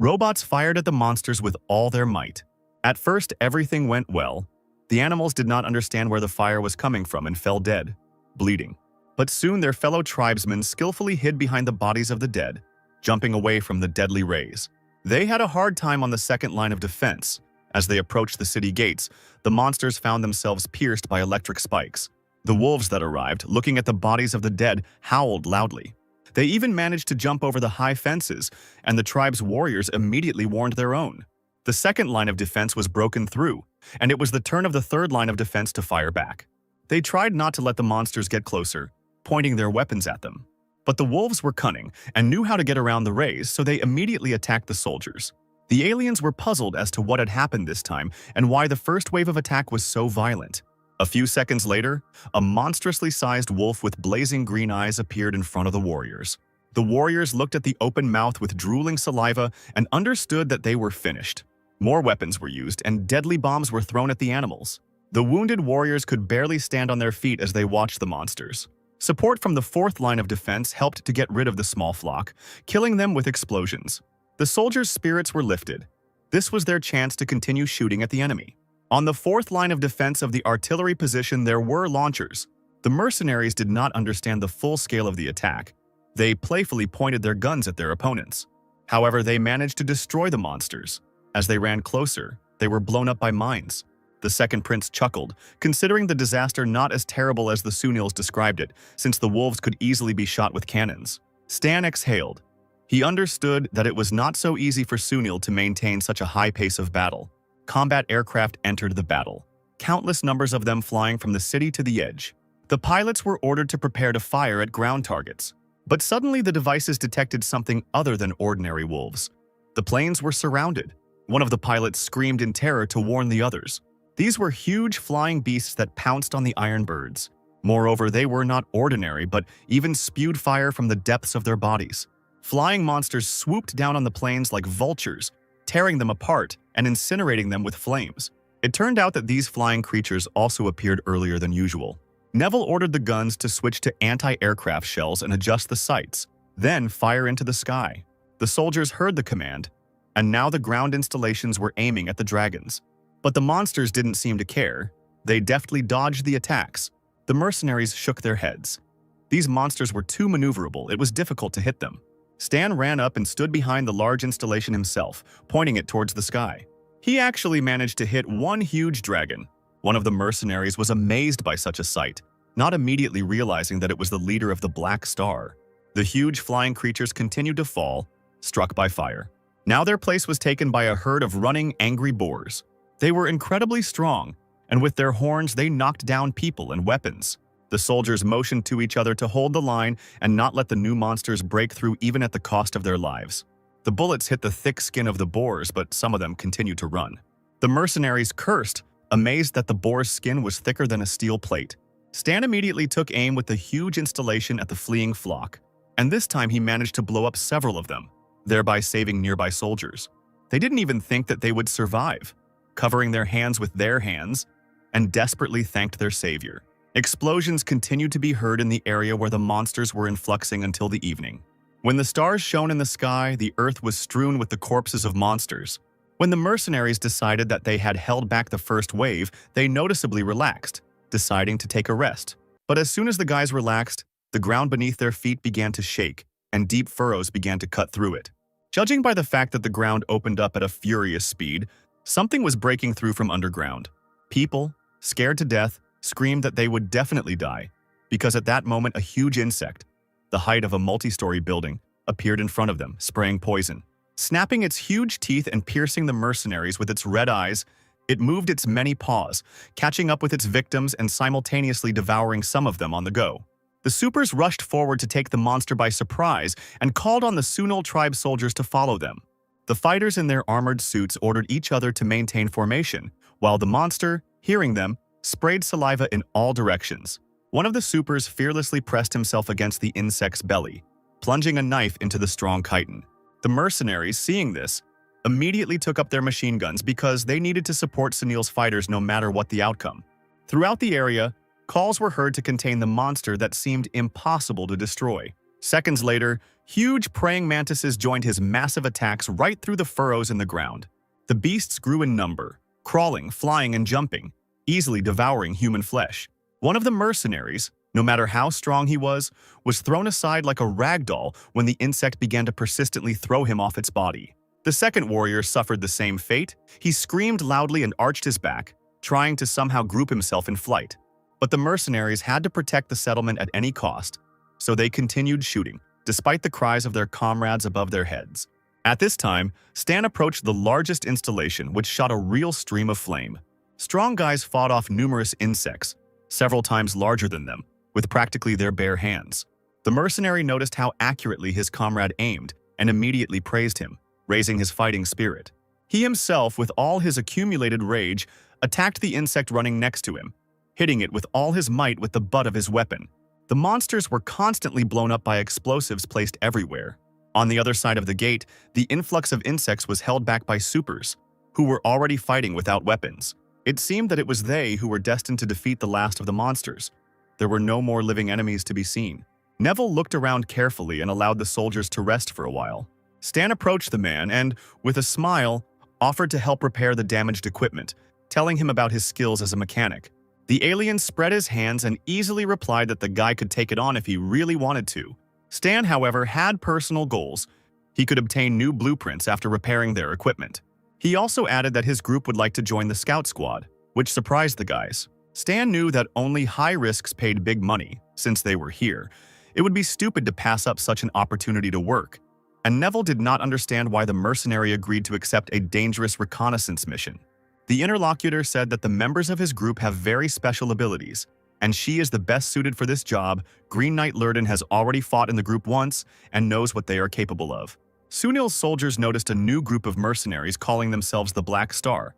Robots fired at the monsters with all their might. At first, everything went well. The animals did not understand where the fire was coming from and fell dead, bleeding. But soon their fellow tribesmen skillfully hid behind the bodies of the dead, jumping away from the deadly rays. They had a hard time on the second line of defense. As they approached the city gates, the monsters found themselves pierced by electric spikes. The wolves that arrived, looking at the bodies of the dead, howled loudly. They even managed to jump over the high fences, and the tribe's warriors immediately warned their own. The second line of defense was broken through, and it was the turn of the third line of defense to fire back. They tried not to let the monsters get closer, pointing their weapons at them. But the wolves were cunning and knew how to get around the rays, so they immediately attacked the soldiers. The aliens were puzzled as to what had happened this time and why the first wave of attack was so violent. A few seconds later, a monstrously sized wolf with blazing green eyes appeared in front of the warriors. The warriors looked at the open mouth with drooling saliva and understood that they were finished. More weapons were used and deadly bombs were thrown at the animals. The wounded warriors could barely stand on their feet as they watched the monsters. Support from the fourth line of defense helped to get rid of the small flock, killing them with explosions. The soldiers' spirits were lifted. This was their chance to continue shooting at the enemy. On the fourth line of defense of the artillery position, there were launchers. The mercenaries did not understand the full scale of the attack. They playfully pointed their guns at their opponents. However, they managed to destroy the monsters. As they ran closer, they were blown up by mines. The second prince chuckled, considering the disaster not as terrible as the Sunils described it, since the wolves could easily be shot with cannons. Stan exhaled. He understood that it was not so easy for Sunil to maintain such a high pace of battle. Combat aircraft entered the battle, countless numbers of them flying from the city to the edge. The pilots were ordered to prepare to fire at ground targets. But suddenly the devices detected something other than ordinary wolves. The planes were surrounded. One of the pilots screamed in terror to warn the others. These were huge flying beasts that pounced on the iron birds. Moreover, they were not ordinary, but even spewed fire from the depths of their bodies. Flying monsters swooped down on the planes like vultures, tearing them apart and incinerating them with flames. It turned out that these flying creatures also appeared earlier than usual. Neville ordered the guns to switch to anti-aircraft shells and adjust the sights, then fire into the sky. The soldiers heard the command, and now the ground installations were aiming at the dragons. But the monsters didn't seem to care. They deftly dodged the attacks. The mercenaries shook their heads. These monsters were too maneuverable. It was difficult to hit them. Stan ran up and stood behind the large installation himself, pointing it towards the sky. He actually managed to hit one huge dragon. One of the mercenaries was amazed by such a sight, not immediately realizing that it was the leader of the Black Star. The huge flying creatures continued to fall, struck by fire. Now their place was taken by a herd of running, angry boars. They were incredibly strong, and with their horns they knocked down people and weapons. The soldiers motioned to each other to hold the line and not let the new monsters break through even at the cost of their lives. The bullets hit the thick skin of the boars, but some of them continued to run. The mercenaries cursed, amazed that the boar's skin was thicker than a steel plate. Stan immediately took aim with the huge installation at the fleeing flock, and this time he managed to blow up several of them, thereby saving nearby soldiers. They didn't even think that they would survive, covering their hands with their hands, and desperately thanked their savior. Explosions continued to be heard in the area where the monsters were influxing until the evening. When the stars shone in the sky, the earth was strewn with the corpses of monsters. When the mercenaries decided that they had held back the first wave, they noticeably relaxed, deciding to take a rest. But as soon as the guys relaxed, the ground beneath their feet began to shake, and deep furrows began to cut through it. Judging by the fact that the ground opened up at a furious speed, something was breaking through from underground. People, scared to death, screamed that they would definitely die, because at that moment a huge insect, the height of a multi-story building, appeared in front of them, spraying poison. Snapping its huge teeth and piercing the mercenaries with its red eyes, it moved its many paws, catching up with its victims and simultaneously devouring some of them on the go. The supers rushed forward to take the monster by surprise and called on the Sunil tribe soldiers to follow them. The fighters in their armored suits ordered each other to maintain formation, while the monster, hearing them, sprayed saliva in all directions. One of the supers fearlessly pressed himself against the insect's belly, plunging a knife into the strong chitin. The mercenaries, seeing this, immediately took up their machine guns because they needed to support Sunil's fighters no matter what the outcome. Throughout the area, calls were heard to contain the monster that seemed impossible to destroy. Seconds later, huge praying mantises joined his massive attacks right through the furrows in the ground. The beasts grew in number, crawling, flying, and jumping, easily devouring human flesh. One of the mercenaries, no matter how strong he was thrown aside like a rag doll when the insect began to persistently throw him off its body. The second warrior suffered the same fate. He screamed loudly and arched his back, trying to somehow group himself in flight. But the mercenaries had to protect the settlement at any cost, so they continued shooting, despite the cries of their comrades above their heads. At this time, Stan approached the largest installation, which shot a real stream of flame. Strong guys fought off numerous insects, several times larger than them, with practically their bare hands. The mercenary noticed how accurately his comrade aimed and immediately praised him, raising his fighting spirit. He himself, with all his accumulated rage, attacked the insect running next to him, hitting it with all his might with the butt of his weapon. The monsters were constantly blown up by explosives placed everywhere. On the other side of the gate, the influx of insects was held back by supers, who were already fighting without weapons. It seemed that it was they who were destined to defeat the last of the monsters. There were no more living enemies to be seen. Neville looked around carefully and allowed the soldiers to rest for a while. Stan approached the man and, with a smile, offered to help repair the damaged equipment, telling him about his skills as a mechanic. The alien spread his hands and easily replied that the guy could take it on if he really wanted to. Stan, however, had personal goals. He could obtain new blueprints after repairing their equipment. He also added that his group would like to join the scout squad, which surprised the guys. Stan knew that only high risks paid big money, since they were here. It would be stupid to pass up such an opportunity to work, and Neville did not understand why the mercenary agreed to accept a dangerous reconnaissance mission. The interlocutor said that the members of his group have very special abilities, and she is the best suited for this job. Green Knight Lurden has already fought in the group once and knows what they are capable of. Sunil's soldiers noticed a new group of mercenaries calling themselves the Black Star,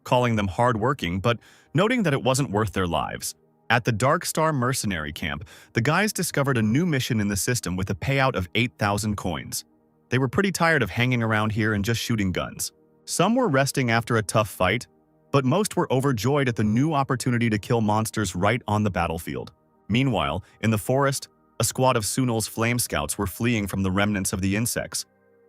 calling them hard-working, but noting that it wasn't worth their lives. At the Dark Star mercenary camp, the guys discovered a new mission in the system with a payout of 8,000 coins. They were pretty tired of hanging around here and just shooting guns. Some were resting after a tough fight, but most were overjoyed at the new opportunity to kill monsters right on the battlefield. Meanwhile, in the forest, a squad of Sunil's flame scouts were fleeing from the remnants of the insects.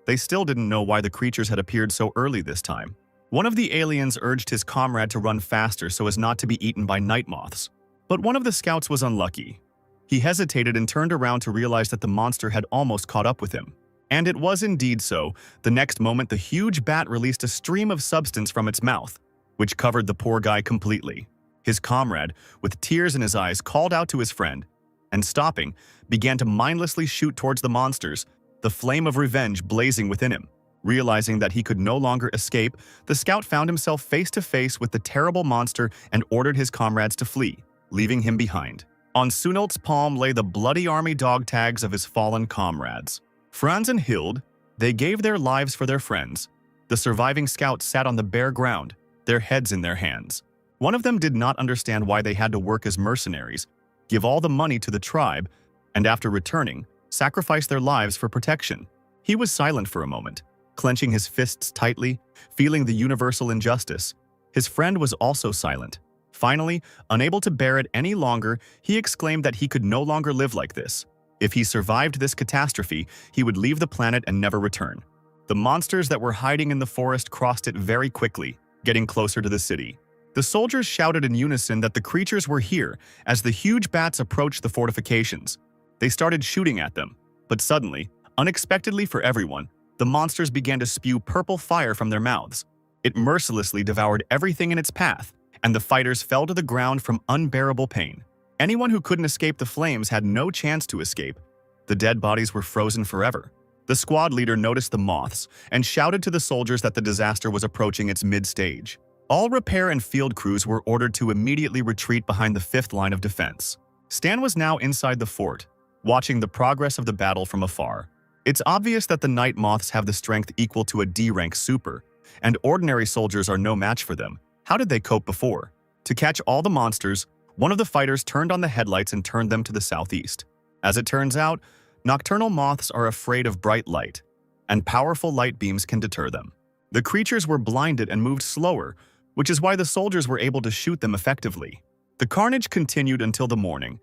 They still didn't know why the creatures had appeared so early this time. One of the aliens urged his comrade to run faster so as not to be eaten by night moths. But one of the scouts was unlucky. He hesitated and turned around to realize that the monster had almost caught up with him. And it was indeed so. The next moment, the huge bat released a stream of substance from its mouth, which covered the poor guy completely. His comrade, with tears in his eyes, called out to his friend, and stopping, began to mindlessly shoot towards the monsters, the flame of revenge blazing within him. Realizing that he could no longer escape, the scout found himself face to face with the terrible monster and ordered his comrades to flee, leaving him behind. On Sunil's palm lay the bloody army dog tags of his fallen comrades. Franz and Hild, they gave their lives for their friends. The surviving scouts sat on the bare ground, their heads in their hands. One of them did not understand why they had to work as mercenaries, give all the money to the tribe, and after returning, sacrifice their lives for protection. He was silent for a moment, clenching his fists tightly, feeling the universal injustice. His friend was also silent. Finally, unable to bear it any longer, he exclaimed that he could no longer live like this. If he survived this catastrophe, he would leave the planet and never return. The monsters that were hiding in the forest crossed it very quickly, getting closer to the city. The soldiers shouted in unison that the creatures were here as the huge bats approached the fortifications. They started shooting at them, but suddenly, unexpectedly for everyone, the monsters began to spew purple fire from their mouths. It mercilessly devoured everything in its path, and the fighters fell to the ground from unbearable pain. Anyone who couldn't escape the flames had no chance to escape. The dead bodies were frozen forever. The squad leader noticed the moths and shouted to the soldiers that the disaster was approaching its mid-stage. All repair and field crews were ordered to immediately retreat behind the fifth line of defense. Stan was now inside the fort, watching the progress of the battle from afar. It's obvious that the night moths have the strength equal to a D-rank super, and ordinary soldiers are no match for them. How did they cope before? To catch all the monsters, one of the fighters turned on the headlights and turned them to the southeast. As it turns out, nocturnal moths are afraid of bright light, and powerful light beams can deter them. The creatures were blinded and moved slower, which is why the soldiers were able to shoot them effectively. The carnage continued until the morning,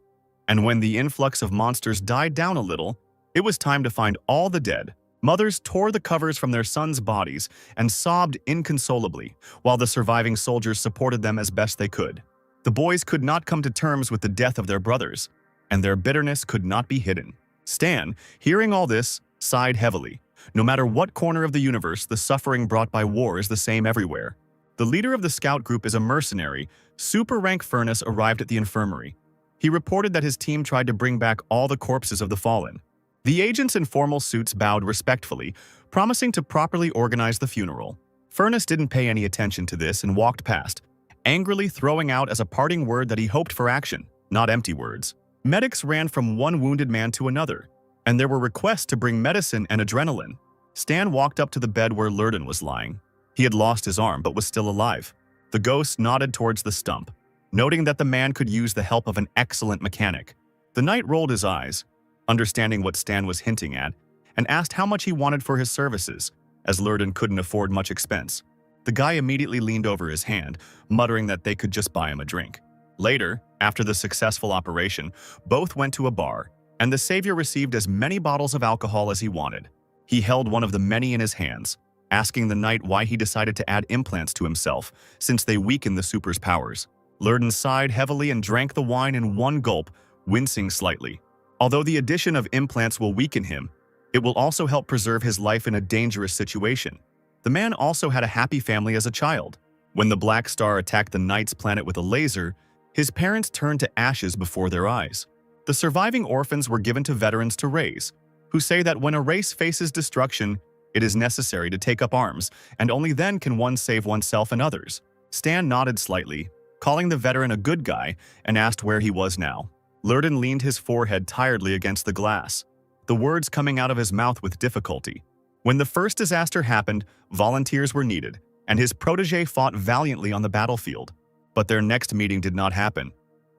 and when the influx of monsters died down a little, it was time to find all the dead. Mothers tore the covers from their sons' bodies and sobbed inconsolably, while the surviving soldiers supported them as best they could. The boys could not come to terms with the death of their brothers, and their bitterness could not be hidden. Stan, hearing all this, sighed heavily. No matter what corner of the universe, the suffering brought by war is the same everywhere. The leader of the scout group is a mercenary. Super rank Furnace arrived at the infirmary. He reported that his team tried to bring back all the corpses of the fallen. The agents in formal suits bowed respectfully, promising to properly organize the funeral. Furnace didn't pay any attention to this and walked past, angrily throwing out as a parting word that he hoped for action, not empty words. Medics ran from one wounded man to another, and there were requests to bring medicine and adrenaline. Stan walked up to the bed where Lurden was lying. He had lost his arm but was still alive. The ghost nodded towards the stump, noting that the man could use the help of an excellent mechanic. The knight rolled his eyes, understanding what Stan was hinting at, and asked how much he wanted for his services, as Lurden couldn't afford much expense. The guy immediately leaned over his hand, muttering that they could just buy him a drink. Later, after the successful operation, both went to a bar, and the savior received as many bottles of alcohol as he wanted. He held one of the many in his hands, asking the knight why he decided to add implants to himself, since they weaken the super's powers. Lurden sighed heavily and drank the wine in one gulp, wincing slightly. Although the addition of implants will weaken him, it will also help preserve his life in a dangerous situation. The man also had a happy family as a child. When the Black Star attacked the knight's planet with a laser, his parents turned to ashes before their eyes. The surviving orphans were given to veterans to raise, who say that when a race faces destruction, it is necessary to take up arms, and only then can one save oneself and others. Stan nodded slightly, calling the veteran a good guy, and asked where he was now. Lurden leaned his forehead tiredly against the glass, the words coming out of his mouth with difficulty. When the first disaster happened, volunteers were needed, and his protege fought valiantly on the battlefield. But their next meeting did not happen.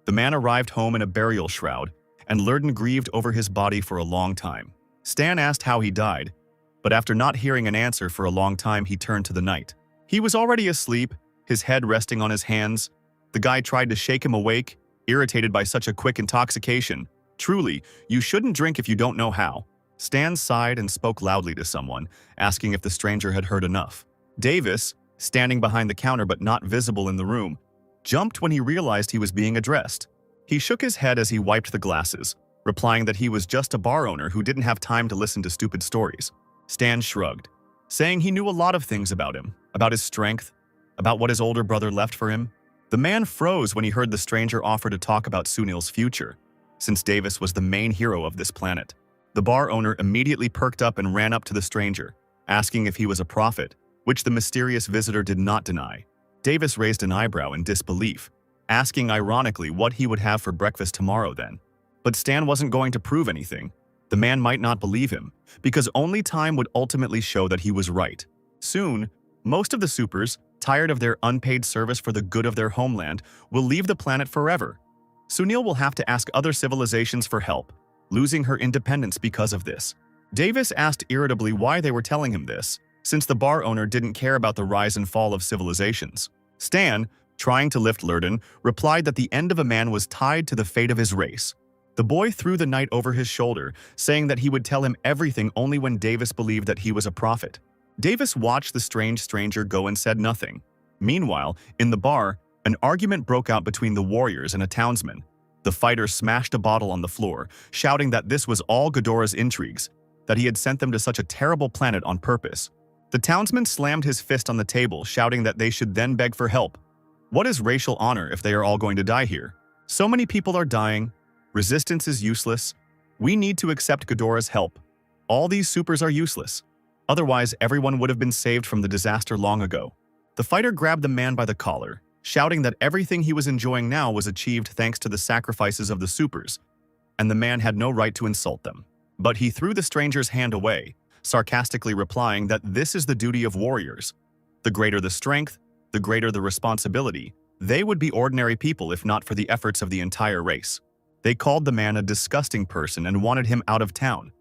The man arrived home in a burial shroud, and Lurden grieved over his body for a long time. Stan asked how he died, but after not hearing an answer for a long time, he turned to the knight. He was already asleep, his head resting on his hands. The guy tried to shake him awake, irritated by such a quick intoxication. Truly, you shouldn't drink if you don't know how. Stan sighed and spoke loudly to someone, asking if the stranger had heard enough. Davis, standing behind the counter but not visible in the room, jumped when he realized he was being addressed. He shook his head as he wiped the glasses, replying that he was just a bar owner who didn't have time to listen to stupid stories. Stan shrugged, saying he knew a lot of things about him, about his strength, about what his older brother left for him. The man froze when he heard the stranger offer to talk about Sunil's future, since Davis was the main hero of this planet. The bar owner immediately perked up and ran up to the stranger, asking if he was a prophet, which the mysterious visitor did not deny. Davis raised an eyebrow in disbelief, asking ironically what he would have for breakfast tomorrow then. But Stan wasn't going to prove anything. The man might not believe him, because only time would ultimately show that he was right. Soon, most of the supers, tired of their unpaid service for the good of their homeland, will leave the planet forever. Sunil will have to ask other civilizations for help, losing her independence because of this. Davis asked irritably why they were telling him this, since the bar owner didn't care about the rise and fall of civilizations. Stan, trying to lift Lurden, replied that the end of a man was tied to the fate of his race. The boy threw the knight over his shoulder, saying that he would tell him everything only when Davis believed that he was a prophet. Davis watched the strange stranger go and said nothing. Meanwhile, in the bar, an argument broke out between the warriors and a townsman. The fighter smashed a bottle on the floor, shouting that this was all Ghidorah's intrigues, that he had sent them to such a terrible planet on purpose. The townsman slammed his fist on the table, shouting that they should then beg for help. What is racial honor if they are all going to die here? So many people are dying. Resistance is useless. We need to accept Ghidorah's help. All these supers are useless. Otherwise, everyone would have been saved from the disaster long ago. The fighter grabbed the man by the collar, shouting that everything he was enjoying now was achieved thanks to the sacrifices of the supers, and the man had no right to insult them. But he threw the stranger's hand away, sarcastically replying that this is the duty of warriors. The greater the strength, the greater the responsibility. They would be ordinary people if not for the efforts of the entire race. They called the man a disgusting person and wanted him out of town.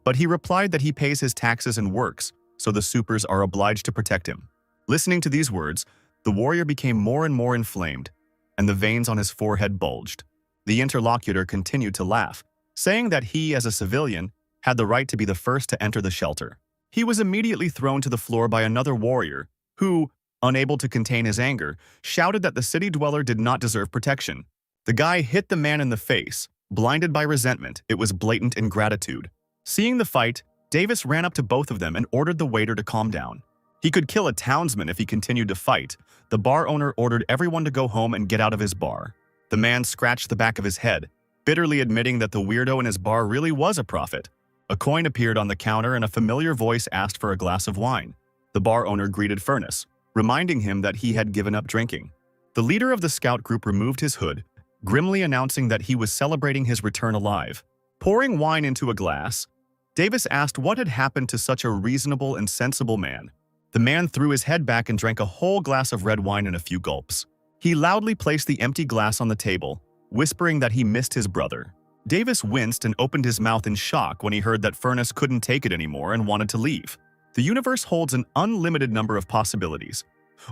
But he replied that he pays his taxes and works, so the supers are obliged to protect him. Listening to these words, the warrior became more and more inflamed, and the veins on his forehead bulged. The interlocutor continued to laugh, saying that he, as a civilian, had the right to be the first to enter the shelter. He was immediately thrown to the floor by another warrior, who, unable to contain his anger, shouted that the city dweller did not deserve protection. The guy hit the man in the face, blinded by resentment. It was blatant ingratitude. Seeing the fight, Davis ran up to both of them and ordered the waiter to calm down. He could kill a townsman if he continued to fight, The bar owner ordered everyone to go home and get out of his bar. The man scratched the back of his head, bitterly admitting that the weirdo in his bar really was a prophet. A coin appeared on the counter and a familiar voice asked for a glass of wine. The bar owner greeted Furnace, reminding him that he had given up drinking. The leader of the scout group removed his hood, grimly announcing that he was celebrating his return alive. Pouring wine into a glass, Davis asked what had happened to such a reasonable and sensible man. The man threw his head back and drank a whole glass of red wine in a few gulps. He loudly placed the empty glass on the table, whispering that he missed his brother. Davis winced and opened his mouth in shock when he heard that Furnace couldn't take it anymore and wanted to leave. The universe holds an unlimited number of possibilities.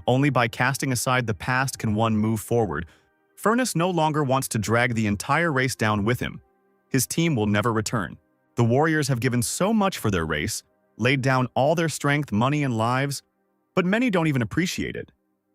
Only by casting aside the past can one move forward. Furnace no longer wants to drag the entire race down with him. His team will never return. The warriors have given so much for their race, laid down all their strength, money, and lives, but many don't even appreciate it.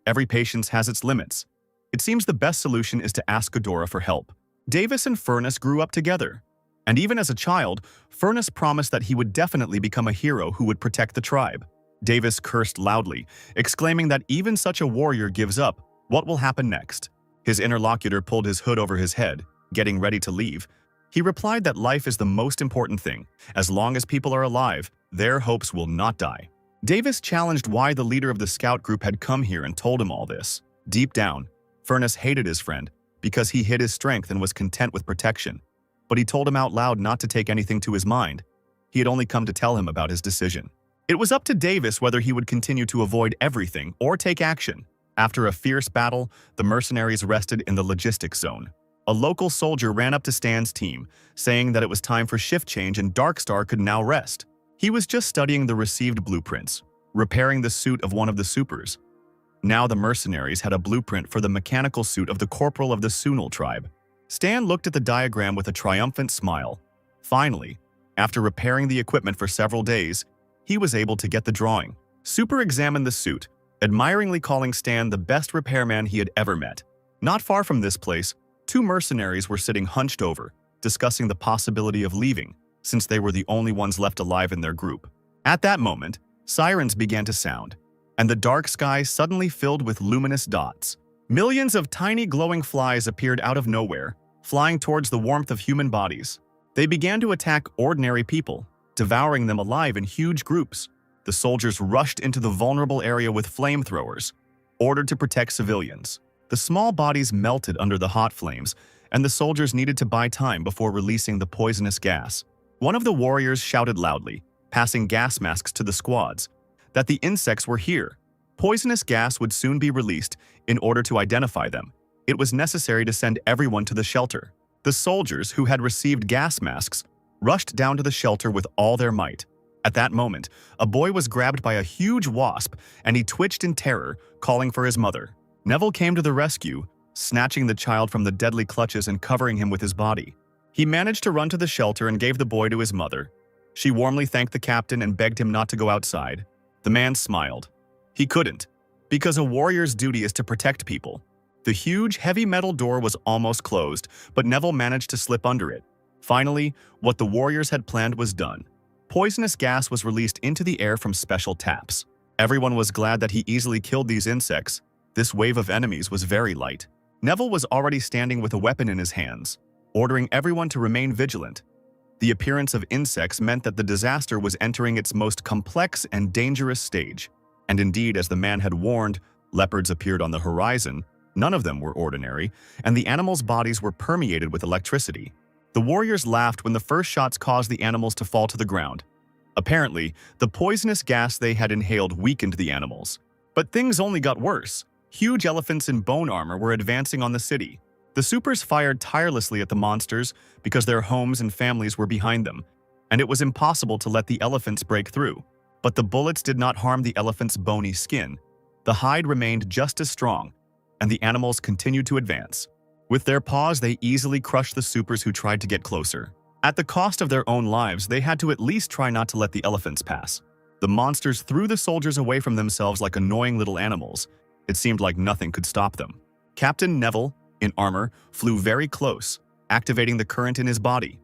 Every patience has its limits. It seems the best solution is to ask Ghidorah for help. Davis and Furnace grew up together, and even as a child, Furnace promised that he would definitely become a hero who would protect the tribe. Davis cursed loudly, exclaiming that even such a warrior gives up. What will happen next? His interlocutor pulled his hood over his head, getting ready to leave. He replied that life is the most important thing. As long as people are alive, their hopes will not die. Davis challenged why the leader of the scout group had come here and told him all this. Deep down, Furnace hated his friend because he hid his strength and was content with protection. But he told him out loud not to take anything to his mind. He had only come to tell him about his decision. It was up to Davis whether he would continue to avoid everything or take action. After a fierce battle, the mercenaries rested in the logistics zone. A local soldier ran up to Stan's team, saying that it was time for shift change and Darkstar could now rest. He was just studying the received blueprints, repairing the suit of one of the supers. Now the mercenaries had a blueprint for the mechanical suit of the corporal of the Sunal tribe. Stan looked at the diagram with a triumphant smile. Finally, after repairing the equipment for several days, he was able to get the drawing. Super examined the suit, admiringly calling Stan the best repairman he had ever met. Not far from this place, two mercenaries were sitting hunched over, discussing the possibility of leaving, since they were the only ones left alive in their group. At that moment, sirens began to sound, and the dark sky suddenly filled with luminous dots. Millions of tiny glowing flies appeared out of nowhere, flying towards the warmth of human bodies. They began to attack ordinary people, devouring them alive in huge groups. The soldiers rushed into the vulnerable area with flamethrowers, ordered to protect civilians. The small bodies melted under the hot flames, and the soldiers needed to buy time before releasing the poisonous gas. One of the warriors shouted loudly, passing gas masks to the squads, that the insects were here. Poisonous gas would soon be released in order to identify them. It was necessary to send everyone to the shelter. The soldiers, who had received gas masks, rushed down to the shelter with all their might. At that moment, a boy was grabbed by a huge wasp, and he twitched in terror, calling for his mother. Neville came to the rescue, snatching the child from the deadly clutches and covering him with his body. He managed to run to the shelter and gave the boy to his mother. She warmly thanked the captain and begged him not to go outside. The man smiled. He couldn't, because a warrior's duty is to protect people. The huge, heavy metal door was almost closed, but Neville managed to slip under it. Finally, what the warriors had planned was done. Poisonous gas was released into the air from special taps. Everyone was glad that he easily killed these insects. This wave of enemies was very light. Neville was already standing with a weapon in his hands, ordering everyone to remain vigilant. The appearance of insects meant that the disaster was entering its most complex and dangerous stage. And indeed, as the man had warned, leopards appeared on the horizon. None of them were ordinary, and the animals' bodies were permeated with electricity. The warriors laughed when the first shots caused the animals to fall to the ground. Apparently, the poisonous gas they had inhaled weakened the animals. But things only got worse. Huge elephants in bone armor were advancing on the city. The supers fired tirelessly at the monsters because their homes and families were behind them, and it was impossible to let the elephants break through. But the bullets did not harm the elephant's bony skin. The hide remained just as strong, and the animals continued to advance. With their paws, they easily crushed the supers who tried to get closer. At the cost of their own lives, they had to at least try not to let the elephants pass. The monsters threw the soldiers away from themselves like annoying little animals. It seemed like nothing could stop them. Captain Neville, in armor, flew very close, activating the current in his body.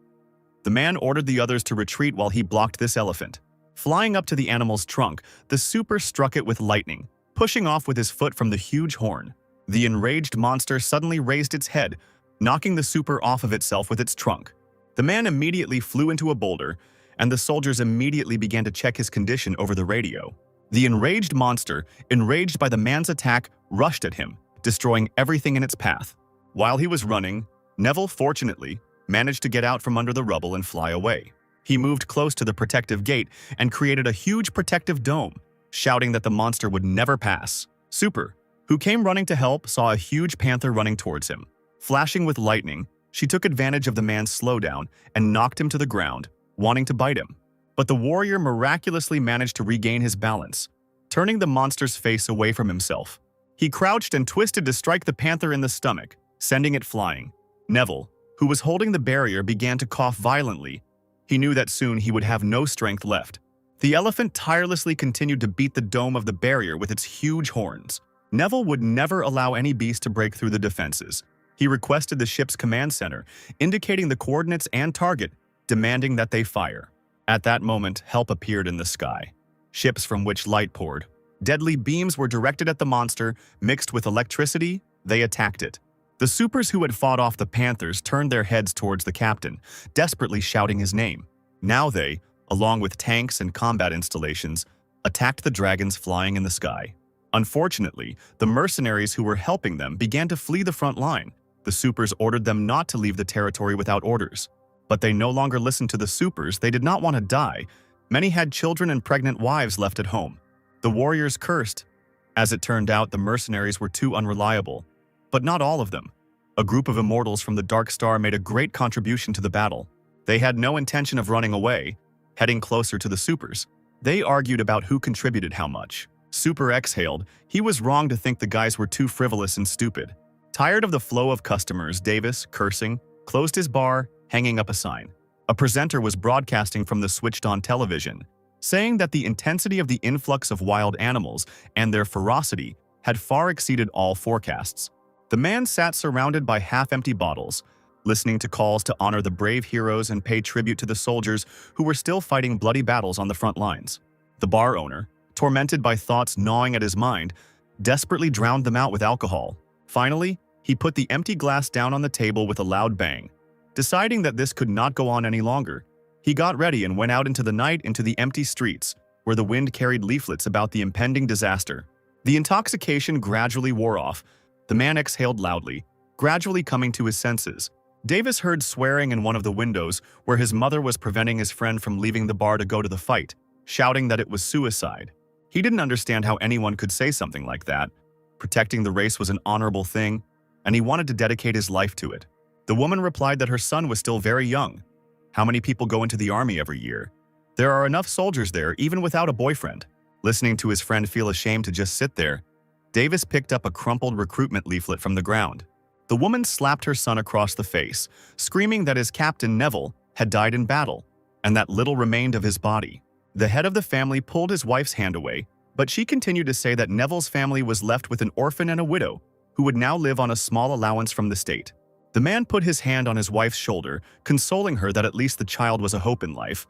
The man ordered the others to retreat while he blocked this elephant. Flying up to the animal's trunk, the super struck it with lightning, pushing off with his foot from the huge horn. The enraged monster suddenly raised its head, knocking the super off of itself with its trunk. The man immediately flew into a boulder, and the soldiers immediately began to check his condition over the radio. The enraged monster, enraged by the man's attack, rushed at him, destroying everything in its path. While he was running, Neville, fortunately, managed to get out from under the rubble and fly away. He moved close to the protective gate and created a huge protective dome, shouting that the monster would never pass. Super, who came running to help, saw a huge panther running towards him. Flashing with lightning, she took advantage of the man's slowdown and knocked him to the ground, wanting to bite him. But the warrior miraculously managed to regain his balance, turning the monster's face away from himself. He crouched and twisted to strike the panther in the stomach, sending it flying. Neville, who was holding the barrier, began to cough violently. He knew that soon he would have no strength left. The elephant tirelessly continued to beat the dome of the barrier with its huge horns. Neville would never allow any beast to break through the defenses. He requested the ship's command center, indicating the coordinates and target, demanding that they fire. At that moment, help appeared in the sky. Ships from which light poured. Deadly beams were directed at the monster, mixed with electricity. They attacked it. The supers who had fought off the panthers turned their heads towards the captain, desperately shouting his name. Now they, along with tanks and combat installations, attacked the dragons flying in the sky. Unfortunately, the mercenaries who were helping them began to flee the front line. The supers ordered them not to leave the territory without orders. But they no longer listened to the supers. They did not want to die. Many had children and pregnant wives left at home. The warriors cursed. As it turned out, the mercenaries were too unreliable. But not all of them. A group of immortals from the Dark Star made a great contribution to the battle. They had no intention of running away, heading closer to the supers. They argued about who contributed how much. Super exhaled. He was wrong to think the guys were too frivolous and stupid. Tired of the flow of customers, Davis, cursing, closed his bar, hanging up a sign. A presenter was broadcasting from the switched-on television, saying that the intensity of the influx of wild animals and their ferocity had far exceeded all forecasts. The man sat surrounded by half-empty bottles, listening to calls to honor the brave heroes and pay tribute to the soldiers who were still fighting bloody battles on the front lines. The bar owner, tormented by thoughts gnawing at his mind, desperately drowned them out with alcohol. Finally, he put the empty glass down on the table with a loud bang. Deciding that this could not go on any longer, he got ready and went out into the night into the empty streets, where the wind carried leaflets about the impending disaster. The intoxication gradually wore off. The man exhaled loudly, gradually coming to his senses. Davis heard swearing in one of the windows where his mother was preventing his friend from leaving the bar to go to the fight, shouting that it was suicide. He didn't understand how anyone could say something like that. Protecting the race was an honorable thing, and he wanted to dedicate his life to it. The woman replied that her son was still very young. How many people go into the army every year? There are enough soldiers there even without a boyfriend. Listening to his friend feel ashamed to just sit there, Davis picked up a crumpled recruitment leaflet from the ground. The woman slapped her son across the face, screaming that his captain Neville had died in battle, and that little remained of his body. The head of the family pulled his wife's hand away, but she continued to say that Neville's family was left with an orphan and a widow, who would now live on a small allowance from the state. The man put his hand on his wife's shoulder, consoling her that at least the child was a hope in life.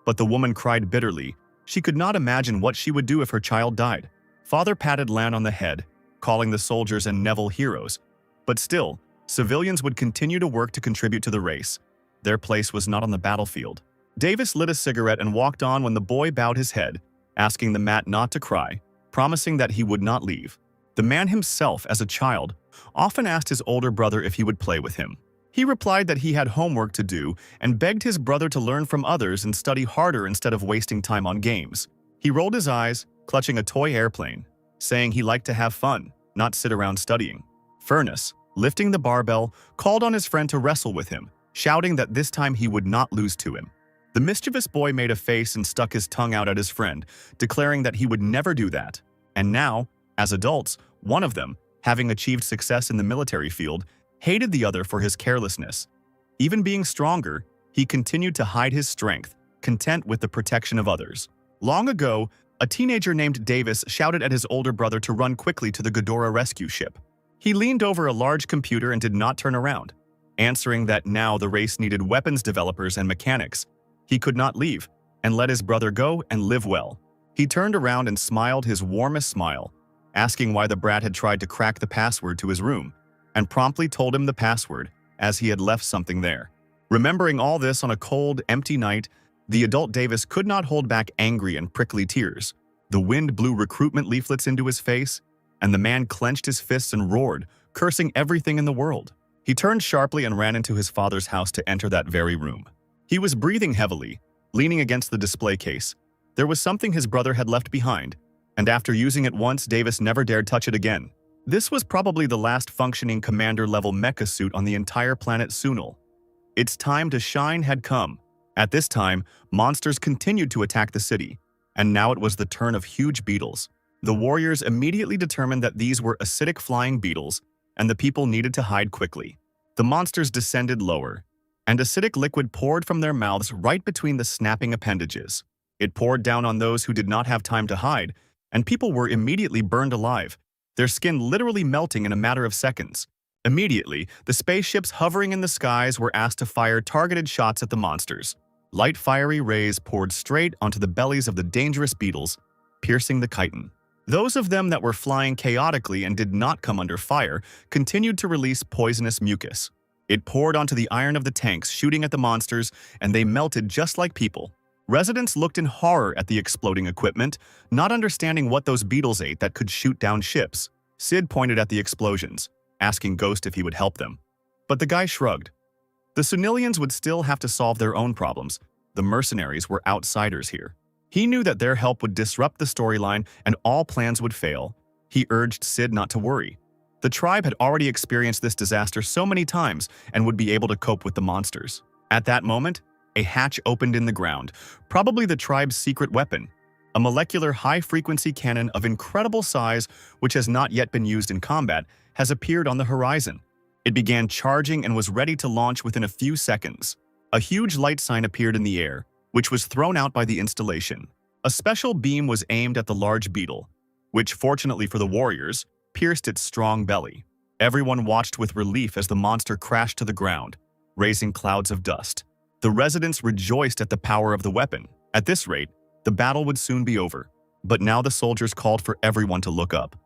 But the woman cried bitterly. She could not imagine what she would do if her child died. Father patted Lan on the head, calling the soldiers and Neville heroes. But still, civilians would continue to work to contribute to the race. Their place was not on the battlefield. Davis lit a cigarette and walked on when the boy bowed his head, asking the mat not to cry, promising that he would not leave. The man himself, as a child, often asked his older brother if he would play with him. He replied that he had homework to do and begged his brother to learn from others and study harder instead of wasting time on games. He rolled his eyes, clutching a toy airplane, saying he liked to have fun, not sit around studying. Furnace, lifting the barbell, called on his friend to wrestle with him, shouting that this time he would not lose to him. The mischievous boy made a face and stuck his tongue out at his friend, declaring that he would never do that. And now, as adults, one of them, having achieved success in the military field, hated the other for his carelessness. Even being stronger, he continued to hide his strength, content with the protection of others. Long ago, a teenager named Davis shouted at his older brother to run quickly to the Ghidorah rescue ship. He leaned over a large computer and did not turn around, answering that now the race needed weapons developers and mechanics. He could not leave, and let his brother go and live well. He turned around and smiled his warmest smile, asking why the brat had tried to crack the password to his room, and promptly told him the password, as he had left something there. Remembering all this on a cold, empty night, the adult Davis could not hold back angry and prickly tears. The wind blew recruitment leaflets into his face, and the man clenched his fists and roared, cursing everything in the world. He turned sharply and ran into his father's house to enter that very room. He was breathing heavily, leaning against the display case. There was something his brother had left behind, and after using it once, Davis never dared touch it again. This was probably the last functioning commander-level mecha suit on the entire planet Sunil. Its time to shine had come. At this time, monsters continued to attack the city, and now it was the turn of huge beetles. The warriors immediately determined that these were acidic flying beetles, and the people needed to hide quickly. The monsters descended lower, and acidic liquid poured from their mouths right between the snapping appendages. It poured down on those who did not have time to hide, and people were immediately burned alive, their skin literally melting in a matter of seconds. Immediately, the spaceships hovering in the skies were asked to fire targeted shots at the monsters. Light fiery rays poured straight onto the bellies of the dangerous beetles, piercing the chitin. Those of them that were flying chaotically and did not come under fire continued to release poisonous mucus. It poured onto the iron of the tanks, shooting at the monsters, and they melted just like people. Residents looked in horror at the exploding equipment, not understanding what those beetles ate that could shoot down ships. Sid pointed at the explosions, asking Ghost if he would help them. But the guy shrugged. The Sunilians would still have to solve their own problems. The mercenaries were outsiders here. He knew that their help would disrupt the storyline and all plans would fail. He urged Sid not to worry. The tribe had already experienced this disaster so many times and would be able to cope with the monsters. At that moment, a hatch opened in the ground, probably the tribe's secret weapon. A molecular high-frequency cannon of incredible size, which has not yet been used in combat, has appeared on the horizon. It began charging and was ready to launch within a few seconds. A huge light sign appeared in the air, which was thrown out by the installation. A special beam was aimed at the large beetle, which, fortunately for the warriors, pierced its strong belly. Everyone watched with relief as the monster crashed to the ground, raising clouds of dust. The residents rejoiced at the power of the weapon. At this rate, the battle would soon be over. But now the soldiers called for everyone to look up.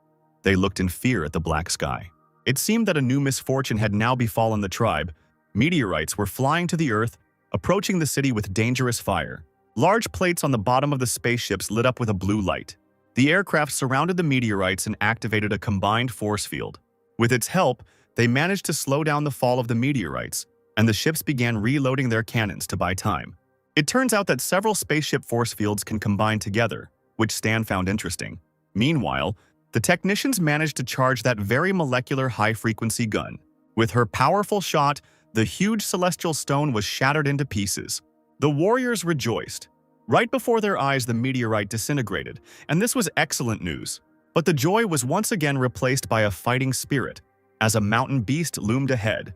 They looked in fear at the black sky. It seemed that a new misfortune had now befallen the tribe. Meteorites were flying to the earth, approaching the city with dangerous fire. Large plates on the bottom of the spaceships lit up with a blue light. The aircraft surrounded the meteorites and activated a combined force field. With its help, they managed to slow down the fall of the meteorites, and the ships began reloading their cannons to buy time. It turns out that several spaceship force fields can combine together, which Stan found interesting. Meanwhile, the technicians managed to charge that very molecular high-frequency gun. With her powerful shot, the huge celestial stone was shattered into pieces. The warriors rejoiced. Right before their eyes, the meteorite disintegrated, and this was excellent news. But the joy was once again replaced by a fighting spirit, as a mountain beast loomed ahead,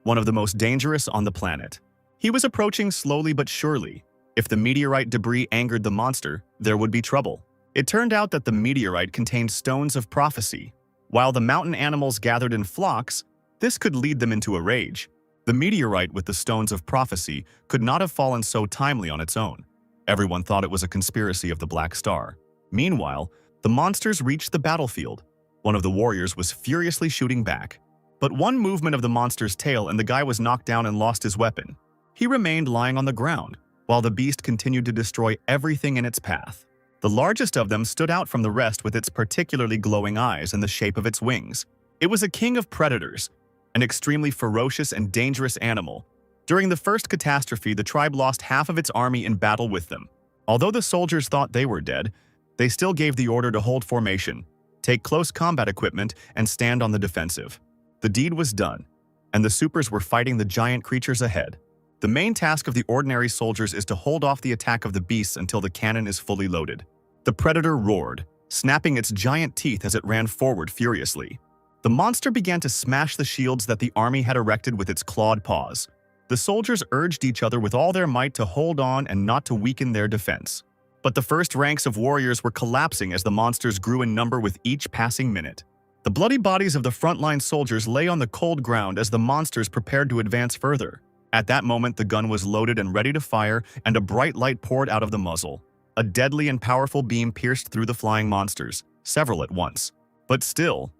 one of the most dangerous on the planet. He was approaching slowly but surely. If the meteorite debris angered the monster, there would be trouble. It turned out that the meteorite contained stones of prophecy. While the mountain animals gathered in flocks, this could lead them into a rage. The meteorite with the stones of prophecy could not have fallen so timely on its own. Everyone thought it was a conspiracy of the Black Star. Meanwhile, the monsters reached the battlefield. One of the warriors was furiously shooting back. But one movement of the monster's tail and the guy was knocked down and lost his weapon. He remained lying on the ground, while the beast continued to destroy everything in its path. The largest of them stood out from the rest with its particularly glowing eyes and the shape of its wings. It was a king of predators, an extremely ferocious and dangerous animal. During the first catastrophe, the tribe lost half of its army in battle with them. Although the soldiers thought they were dead, they still gave the order to hold formation, take close combat equipment, and stand on the defensive. The deed was done, and the supers were fighting the giant creatures ahead. The main task of the ordinary soldiers is to hold off the attack of the beasts until the cannon is fully loaded. The predator roared, snapping its giant teeth as it ran forward furiously. The monster began to smash the shields that the army had erected with its clawed paws. The soldiers urged each other with all their might to hold on and not to weaken their defense. But the first ranks of warriors were collapsing as the monsters grew in number with each passing minute. The bloody bodies of the frontline soldiers lay on the cold ground as the monsters prepared to advance further. At that moment, the gun was loaded and ready to fire, and a bright light poured out of the muzzle. A deadly and powerful beam pierced through the flying monsters, several at once. But still,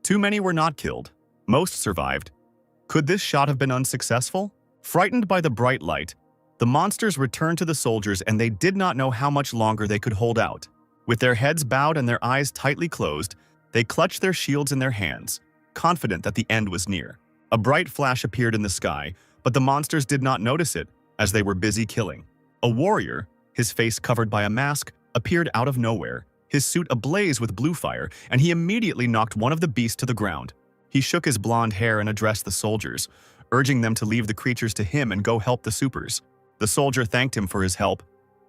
too many were not killed. Most survived. Could this shot have been unsuccessful? Frightened by the bright light, the monsters returned to the soldiers and they did not know how much longer they could hold out. With their heads bowed and their eyes tightly closed, they clutched their shields in their hands, confident that the end was near. A bright flash appeared in the sky, but the monsters did not notice it, as they were busy killing. A warrior, his face covered by a mask, appeared out of nowhere, his suit ablaze with blue fire, and he immediately knocked one of the beasts to the ground. He shook his blonde hair and addressed the soldiers, urging them to leave the creatures to him and go help the supers. The soldier thanked him for his help,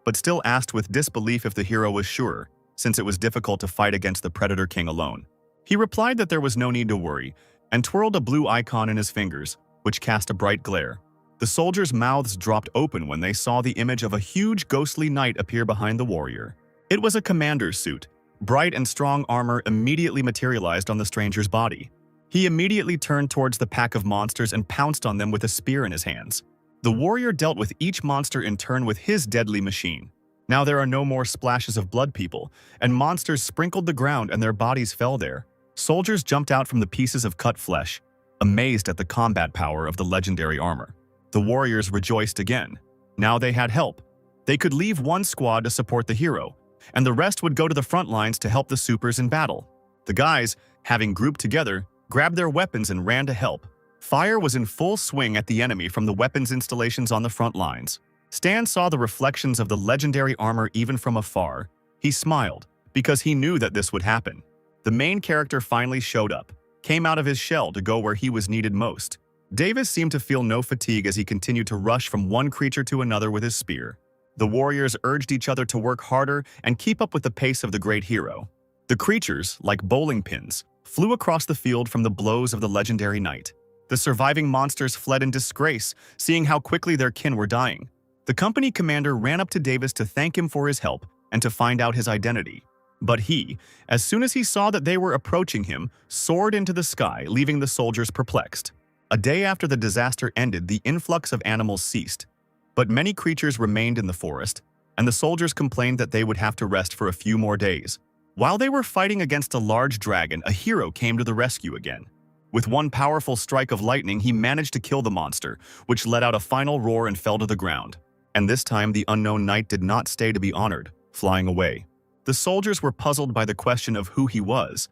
but still asked with disbelief if the hero was sure, since it was difficult to fight against the Predator King alone. He replied that there was no need to worry, and twirled a blue icon in his fingers, which cast a bright glare. The soldiers' mouths dropped open when they saw the image of a huge ghostly knight appear behind the warrior. It was a commander's suit. Bright and strong armor immediately materialized on the stranger's body. He immediately turned towards the pack of monsters and pounced on them with a spear in his hands. The warrior dealt with each monster in turn with his deadly machine. Now there are no more splashes of blood, people, and monsters sprinkled the ground and their bodies fell there. Soldiers jumped out from the pieces of cut flesh, amazed at the combat power of the legendary armor. The warriors rejoiced again. Now they had help. They could leave one squad to support the hero, and the rest would go to the front lines to help the supers in battle. The guys, having grouped together, grabbed their weapons and ran to help. Fire was in full swing at the enemy from the weapons installations on the front lines. Stan saw the reflections of the legendary armor even from afar. He smiled, because he knew that this would happen. The main character finally showed up, came out of his shell to go where he was needed most. Davis seemed to feel no fatigue as he continued to rush from one creature to another with his spear. The warriors urged each other to work harder and keep up with the pace of the great hero. The creatures, like bowling pins, flew across the field from the blows of the legendary knight. The surviving monsters fled in disgrace, seeing how quickly their kin were dying. The company commander ran up to Davis to thank him for his help and to find out his identity. But he, as soon as he saw that they were approaching him, soared into the sky, leaving the soldiers perplexed. A day after the disaster ended, the influx of animals ceased. But many creatures remained in the forest, and the soldiers complained that they would have to rest for a few more days. While they were fighting against a large dragon, a hero came to the rescue again. With one powerful strike of lightning, he managed to kill the monster, which let out a final roar and fell to the ground. And this time, the unknown knight did not stay to be honored, flying away. The soldiers were puzzled by the question of who he was,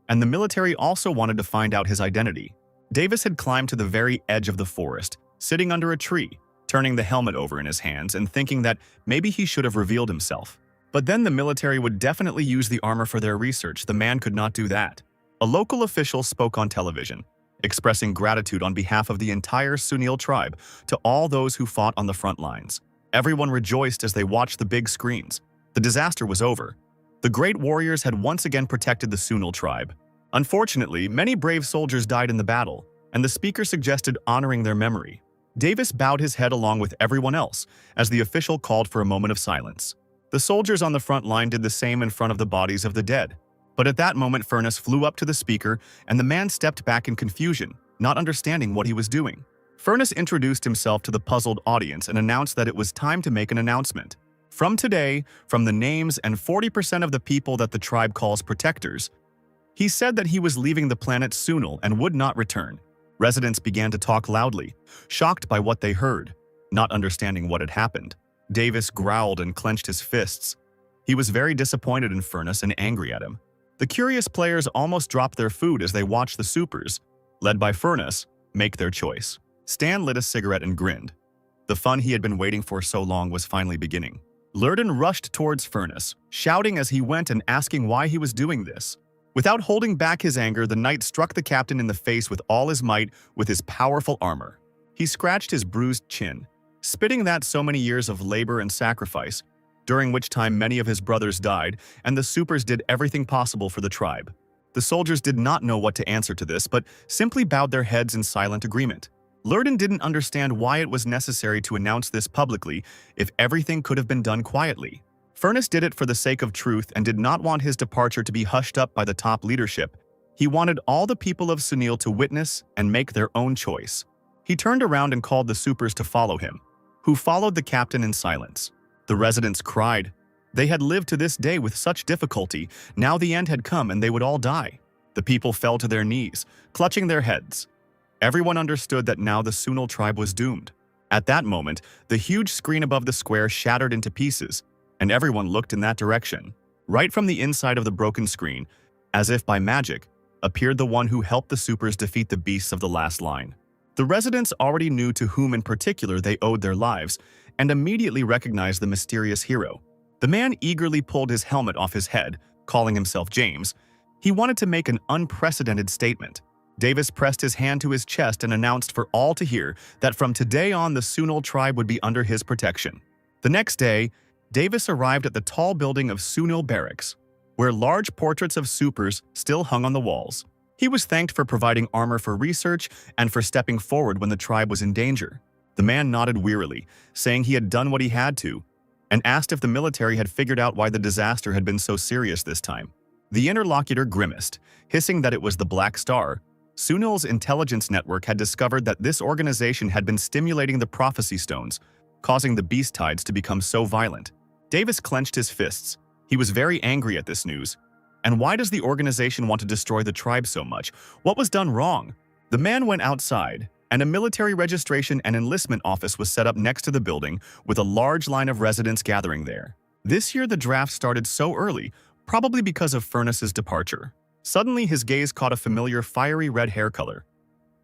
and the military also wanted to find out his identity. Davis had climbed to the very edge of the forest, sitting under a tree, turning the helmet over in his hands and thinking that maybe he should have revealed himself. But then the military would definitely use the armor for their research. The man could not do that. A local official spoke on television, expressing gratitude on behalf of the entire Sunil tribe to all those who fought on the front lines. Everyone rejoiced as they watched the big screens. The disaster was over. The great warriors had once again protected the Sunil tribe. Unfortunately, many brave soldiers died in the battle, and the speaker suggested honoring their memory. Davis bowed his head along with everyone else as the official called for a moment of silence. The soldiers on the front line did the same in front of the bodies of the dead. But at that moment, Furnace flew up to the speaker, and the man stepped back in confusion, not understanding what he was doing. Furnace introduced himself to the puzzled audience and announced that it was time to make an announcement. From today, from the names and 40% of the people that the tribe calls protectors, he said that he was leaving the planet Sunil and would not return. Residents began to talk loudly, shocked by what they heard, not understanding what had happened. Davis growled and clenched his fists. He was very disappointed in Furnace and angry at him. The curious players almost dropped their food as they watched the supers, led by Furnace, make their choice. Stan lit a cigarette and grinned. The fun he had been waiting for so long was finally beginning. Lurden rushed towards Furnace, shouting as he went and asking why he was doing this. Without holding back his anger, the knight struck the captain in the face with all his might with his powerful armor. He scratched his bruised chin, spitting that so many years of labor and sacrifice, during which time many of his brothers died, and the supers did everything possible for the tribe. The soldiers did not know what to answer to this, but simply bowed their heads in silent agreement. Lurden didn't understand why it was necessary to announce this publicly if everything could have been done quietly. Furnace did it for the sake of truth and did not want his departure to be hushed up by the top leadership. He wanted all the people of Sunil to witness and make their own choice. He turned around and called the supers to follow him, who followed the captain in silence. The residents cried. They had lived to this day with such difficulty. Now the end had come and they would all die. The people fell to their knees, clutching their heads. Everyone understood that now the Sunil tribe was doomed. At that moment, the huge screen above the square shattered into pieces, and everyone looked in that direction. Right from the inside of the broken screen, as if by magic, appeared the one who helped the supers defeat the beasts of the last line. The residents already knew to whom in particular they owed their lives, and immediately recognized the mysterious hero. The man eagerly pulled his helmet off his head, calling himself James. He wanted to make an unprecedented statement. Davis pressed his hand to his chest and announced for all to hear that from today on the Sunil tribe would be under his protection. The next day, Davis arrived at the tall building of Sunil Barracks, where large portraits of supers still hung on the walls. He was thanked for providing armor for research and for stepping forward when the tribe was in danger. The man nodded wearily, saying he had done what he had to, and asked if the military had figured out why the disaster had been so serious this time. The interlocutor grimaced, hissing that it was the Black Star. Sunil's intelligence network had discovered that this organization had been stimulating the prophecy stones, causing the beast tides to become so violent. Davis clenched his fists. He was very angry at this news. And why does the organization want to destroy the tribe so much? What was done wrong? The man went outside, and a military registration and enlistment office was set up next to the building, with a large line of residents gathering there. This year the draft started so early, probably because of Furness's departure. Suddenly his gaze caught a familiar fiery red hair color.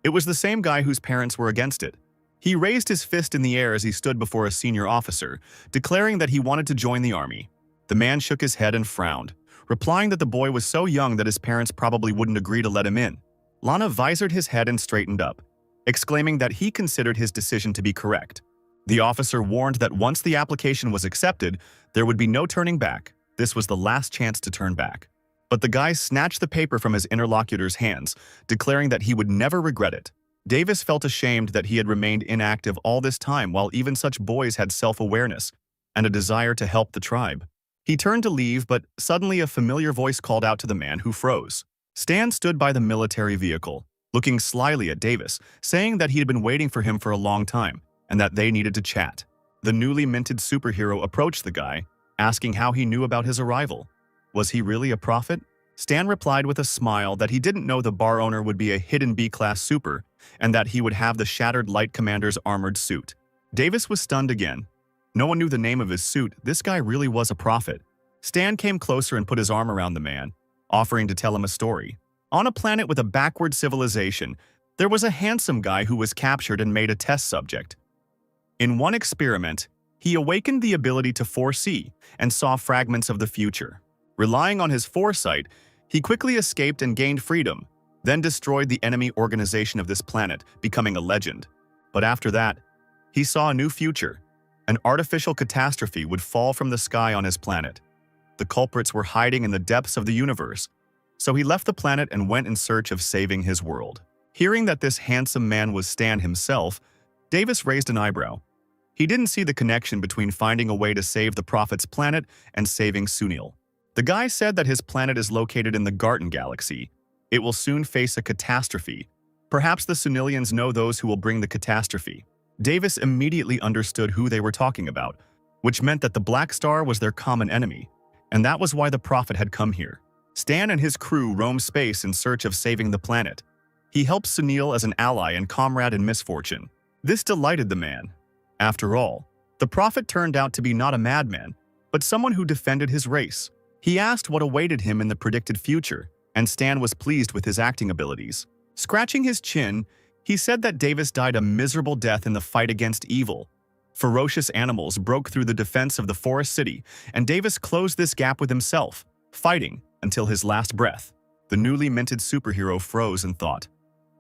It was the same guy whose parents were against it. He raised his fist in the air as he stood before a senior officer, declaring that he wanted to join the army. The man shook his head and frowned, replying that the boy was so young that his parents probably wouldn't agree to let him in. Lana visored his head and straightened up, exclaiming that he considered his decision to be correct. The officer warned that once the application was accepted, there would be no turning back. This was the last chance to turn back. But the guy snatched the paper from his interlocutor's hands, declaring that he would never regret it. Davis felt ashamed that he had remained inactive all this time while even such boys had self-awareness and a desire to help the tribe. He turned to leave, but suddenly a familiar voice called out to the man, who froze. Stan stood by the military vehicle, looking slyly at Davis, saying that he had been waiting for him for a long time and that they needed to chat. The newly minted superhero approached the guy, asking how he knew about his arrival. Was he really a prophet? Stan replied with a smile that he didn't know the bar owner would be a hidden B-class super and that he would have the Shattered Light Commander's armored suit. Davis was stunned again. No one knew the name of his suit. This guy really was a prophet. Stan came closer and put his arm around the man, offering to tell him a story. On a planet with a backward civilization, there was a handsome guy who was captured and made a test subject. In one experiment, he awakened the ability to foresee and saw fragments of the future. Relying on his foresight, he quickly escaped and gained freedom, then destroyed the enemy organization of this planet, becoming a legend. But after that, he saw a new future. An artificial catastrophe would fall from the sky on his planet. The culprits were hiding in the depths of the universe, so he left the planet and went in search of saving his world. Hearing that this handsome man was Stan himself, Davis raised an eyebrow. He didn't see the connection between finding a way to save the prophet's planet and saving Sunil. The guy said that his planet is located in the Garten Galaxy. It will soon face a catastrophe. Perhaps the Sunilians know those who will bring the catastrophe. Davis immediately understood who they were talking about, which meant that the Black Star was their common enemy, and that was why the prophet had come here. Stan and his crew roamed space in search of saving the planet. He helped Sunil as an ally and comrade in misfortune. This delighted the man. After all, the prophet turned out to be not a madman, but someone who defended his race. He asked what awaited him in the predicted future, and Stan was pleased with his acting abilities. Scratching his chin, he said that Davis died a miserable death in the fight against evil. Ferocious animals broke through the defense of the forest city, and Davis closed this gap with himself, fighting until his last breath. The newly minted superhero froze and thought,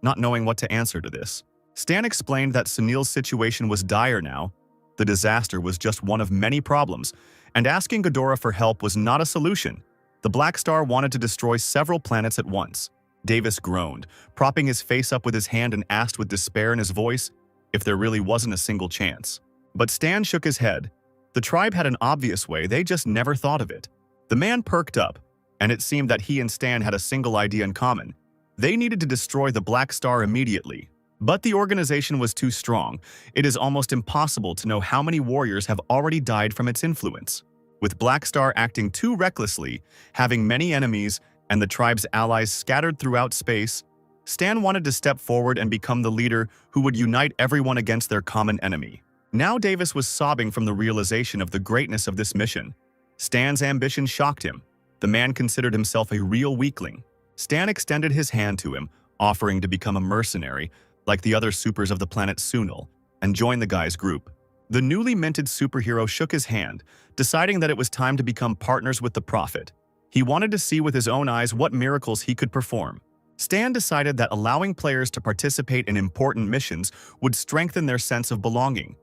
not knowing what to answer to this. Stan explained that Sunil's situation was dire now. The disaster was just one of many problems, and asking Ghidorah for help was not a solution. The Black Star wanted to destroy several planets at once. Davis groaned, propping his face up with his hand, and asked with despair in his voice if there really wasn't a single chance. But Stan shook his head. The tribe had an obvious way, they just never thought of it. The man perked up, and it seemed that he and Stan had a single idea in common. They needed to destroy the Black Star immediately. But the organization was too strong. It is almost impossible to know how many warriors have already died from its influence. With Black Star acting too recklessly, having many enemies, and the tribe's allies scattered throughout space, Stan wanted to step forward and become the leader who would unite everyone against their common enemy. Now Davis was sobbing from the realization of the greatness of this mission. Stan's ambition shocked him. The man considered himself a real weakling. Stan extended his hand to him, offering to become a mercenary, like the other supers of the planet Sunil, and join the guy's group. The newly minted superhero shook his hand, deciding that it was time to become partners with the Prophet. He wanted to see with his own eyes what miracles he could perform. Stan decided that allowing players to participate in important missions would strengthen their sense of belonging.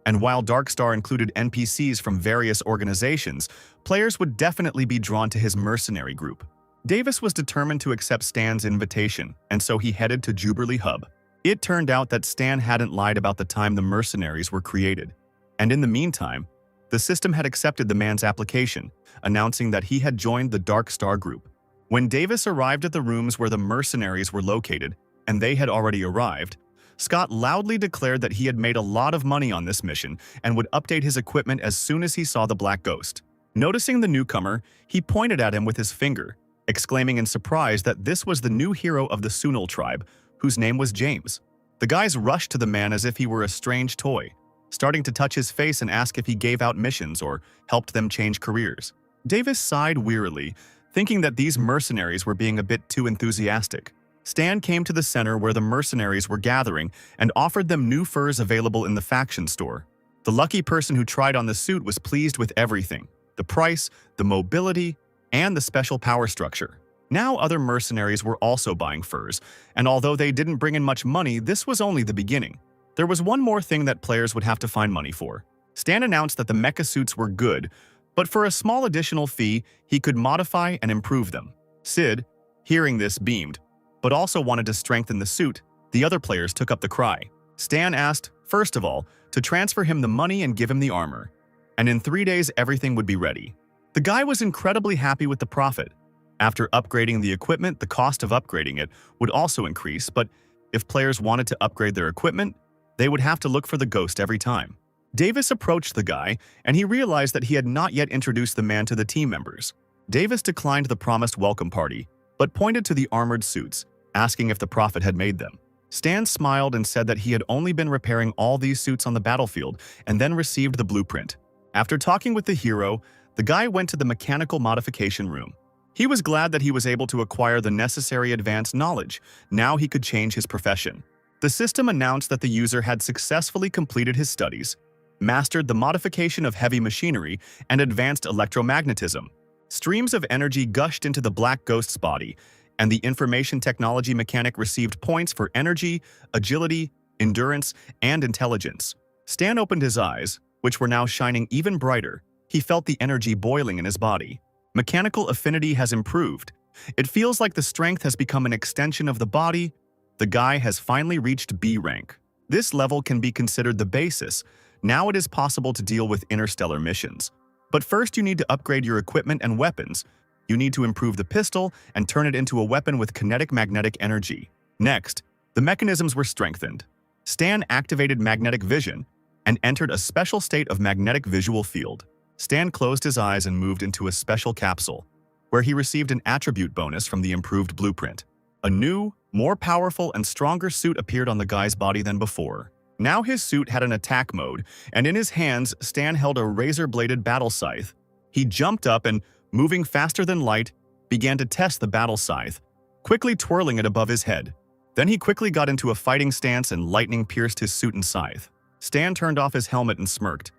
And while Darkstar included NPCs from various organizations, players would definitely be drawn to his mercenary group. Davis was determined to accept Stan's invitation, and so he headed to Jubilee Hub. It turned out that Stan hadn't lied about the time the mercenaries were created. And in the meantime, the system had accepted the man's application, announcing that he had joined the Darkstar group. When Davis arrived at the rooms where the mercenaries were located, and they had already arrived, Scott loudly declared that he had made a lot of money on this mission and would update his equipment as soon as he saw the Black Ghost. Noticing the newcomer, he pointed at him with his finger, exclaiming in surprise that this was the new hero of the Sunil tribe, whose name was James. The guys rushed to the man as if he were a strange toy, starting to touch his face and ask if he gave out missions or helped them change careers. Davis sighed wearily, thinking that these mercenaries were being a bit too enthusiastic. Stan came to the center where the mercenaries were gathering and offered them new furs available in the faction store. The lucky person who tried on the suit was pleased with everything: the price, the mobility, and the special power structure. Now other mercenaries were also buying furs, and although they didn't bring in much money, this was only the beginning. There was one more thing that players would have to find money for. Stan announced that the mecha suits were good, but for a small additional fee, he could modify and improve them. Sid, hearing this, beamed, but also wanted to strengthen the suit. The other players took up the cry. Stan asked, first of all, to transfer him the money and give him the armor, and in 3 days everything would be ready. The guy was incredibly happy with the Prophet. After upgrading the equipment, the cost of upgrading it would also increase, but if players wanted to upgrade their equipment, they would have to look for the ghost every time. Davis approached the guy, and he realized that he had not yet introduced the man to the team members. Davis declined the promised welcome party, but pointed to the armored suits, asking if the Prophet had made them. Stan smiled and said that he had only been repairing all these suits on the battlefield and then received the blueprint. After talking with the hero, the guy went to the mechanical modification room. He was glad that he was able to acquire the necessary advanced knowledge. Now he could change his profession. The system announced that the user had successfully completed his studies, mastered the modification of heavy machinery, and advanced electromagnetism. Streams of energy gushed into the Black Ghost's body, and the information technology mechanic received points for energy, agility, endurance, and intelligence. Stan opened his eyes, which were now shining even brighter. He felt the energy boiling in his body. Mechanical affinity has improved. It feels like the strength has become an extension of the body. The guy has finally reached B rank. This level can be considered the basis. Now it is possible to deal with interstellar missions. But first you need to upgrade your equipment and weapons. You need to improve the pistol and turn it into a weapon with kinetic magnetic energy. Next, the mechanisms were strengthened. Stan activated magnetic vision and entered a special state of magnetic visual field. Stan closed his eyes and moved into a special capsule, where he received an attribute bonus from the improved blueprint. A new, more powerful and stronger suit appeared on the guy's body than before. Now his suit had an attack mode, and in his hands, Stan held a razor-bladed battle scythe. He jumped up and, moving faster than light, began to test the battle scythe, quickly twirling it above his head. Then he quickly got into a fighting stance and lightning pierced his suit and scythe. Stan turned off his helmet and smirked.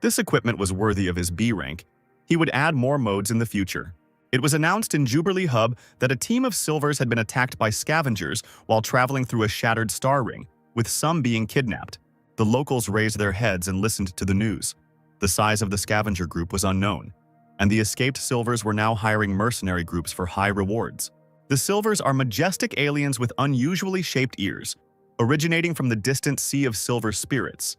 This equipment was worthy of his B rank. He would add more modes in the future. It was announced in Jubilee Hub that a team of Silvers had been attacked by scavengers while traveling through a shattered star ring, with some being kidnapped. The locals raised their heads and listened to the news. The size of the scavenger group was unknown, and the escaped Silvers were now hiring mercenary groups for high rewards. The Silvers are majestic aliens with unusually shaped ears, originating from the distant sea of silver spirits.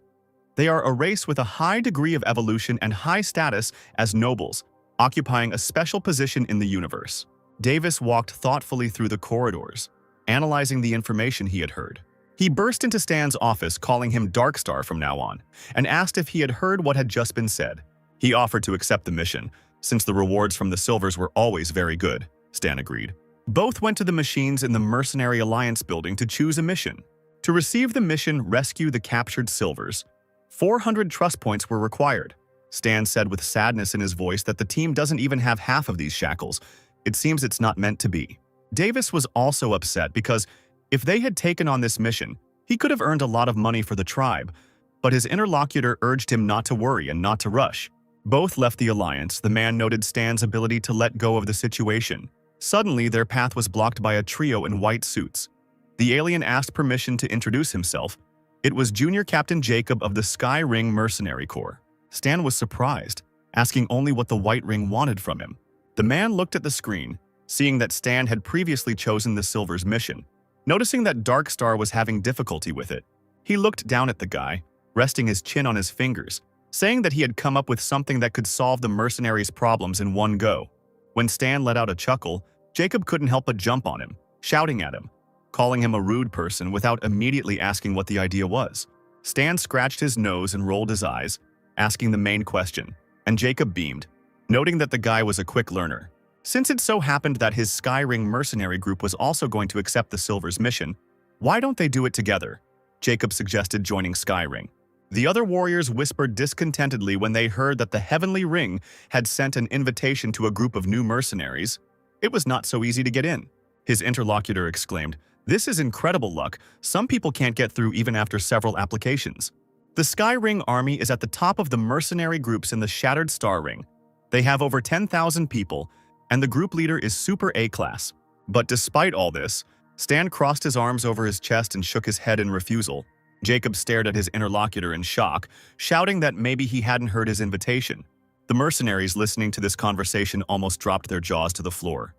They are a race with a high degree of evolution and high status as nobles, occupying a special position in the universe. Davis walked thoughtfully through the corridors, analyzing the information he had heard. He burst into Stan's office, calling him Darkstar from now on, and asked if he had heard what had just been said. He offered to accept the mission, since the rewards from the Silvers were always very good. Stan agreed. Both went to the machines in the Mercenary Alliance building to choose a mission. To receive the mission Rescue the Captured Silvers, 400 trust points were required. Stan said with sadness in his voice that the team doesn't even have half of these shackles. It seems it's not meant to be. Davis was also upset because if they had taken on this mission, he could have earned a lot of money for the tribe, but his interlocutor urged him not to worry and not to rush. Both left the Alliance. The man noted Stan's ability to let go of the situation. Suddenly, their path was blocked by a trio in white suits. The alien asked permission to introduce himself. It was Junior Captain Jacob of the Sky Ring Mercenary Corps. Stan was surprised, asking only what the White Ring wanted from him. The man looked at the screen, seeing that Stan had previously chosen the Silver's mission. Noticing that Darkstar was having difficulty with it, he looked down at the guy, resting his chin on his fingers, saying that he had come up with something that could solve the mercenaries' problems in one go. When Stan let out a chuckle, Jacob couldn't help but jump on him, shouting at him, calling him a rude person without immediately asking what the idea was. Stan scratched his nose and rolled his eyes, asking the main question, and Jacob beamed, noting that the guy was a quick learner. Since it so happened that his Skyring mercenary group was also going to accept the Silver's mission, why don't they do it together? Jacob suggested joining Skyring. The other warriors whispered discontentedly when they heard that the Heavenly Ring had sent an invitation to a group of new mercenaries. It was not so easy to get in. His interlocutor exclaimed, "This is incredible luck. Some people can't get through even after several applications." The Sky Ring army is at the top of the mercenary groups in the Shattered Star Ring. They have over 10,000 people, and the group leader is Super A-class. But despite all this, Stan crossed his arms over his chest and shook his head in refusal. Jacob stared at his interlocutor in shock, shouting that maybe he hadn't heard his invitation. The mercenaries listening to this conversation almost dropped their jaws to the floor.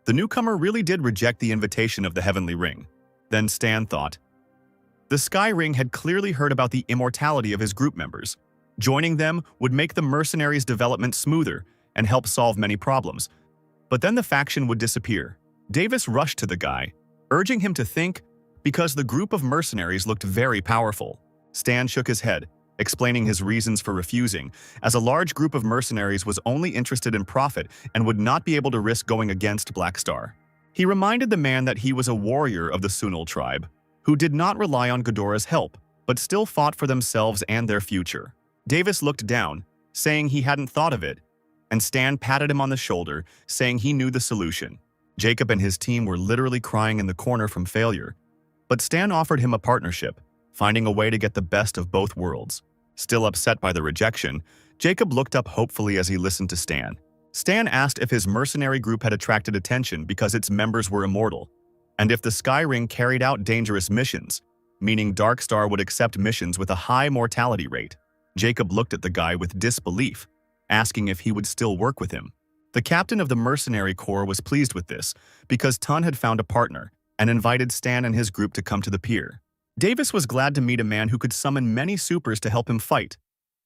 The newcomer really did reject the invitation of the Heavenly Ring. Then Stan thought. The Sky Ring had clearly heard about the immortality of his group members. Joining them would make the mercenaries' development smoother and help solve many problems. But then the faction would disappear. Davis rushed to the guy, urging him to think, because the group of mercenaries looked very powerful. Stan shook his head, explaining his reasons for refusing, as a large group of mercenaries was only interested in profit and would not be able to risk going against Black Star. He reminded the man that he was a warrior of the Sunul tribe, who did not rely on Ghidorah's help, but still fought for themselves and their future. Davis looked down, saying he hadn't thought of it, and Stan patted him on the shoulder, saying he knew the solution. Jacob and his team were literally crying in the corner from failure, but Stan offered him a partnership, finding a way to get the best of both worlds. Still upset by the rejection, Jacob looked up hopefully as he listened to Stan. Stan asked if his mercenary group had attracted attention because its members were immortal, and if the Sky Ring carried out dangerous missions, meaning Darkstar would accept missions with a high mortality rate. Jacob looked at the guy with disbelief, asking if he would still work with him. The captain of the Mercenary Corps was pleased with this because Tun had found a partner and invited Stan and his group to come to the pier. Davis was glad to meet a man who could summon many supers to help him fight.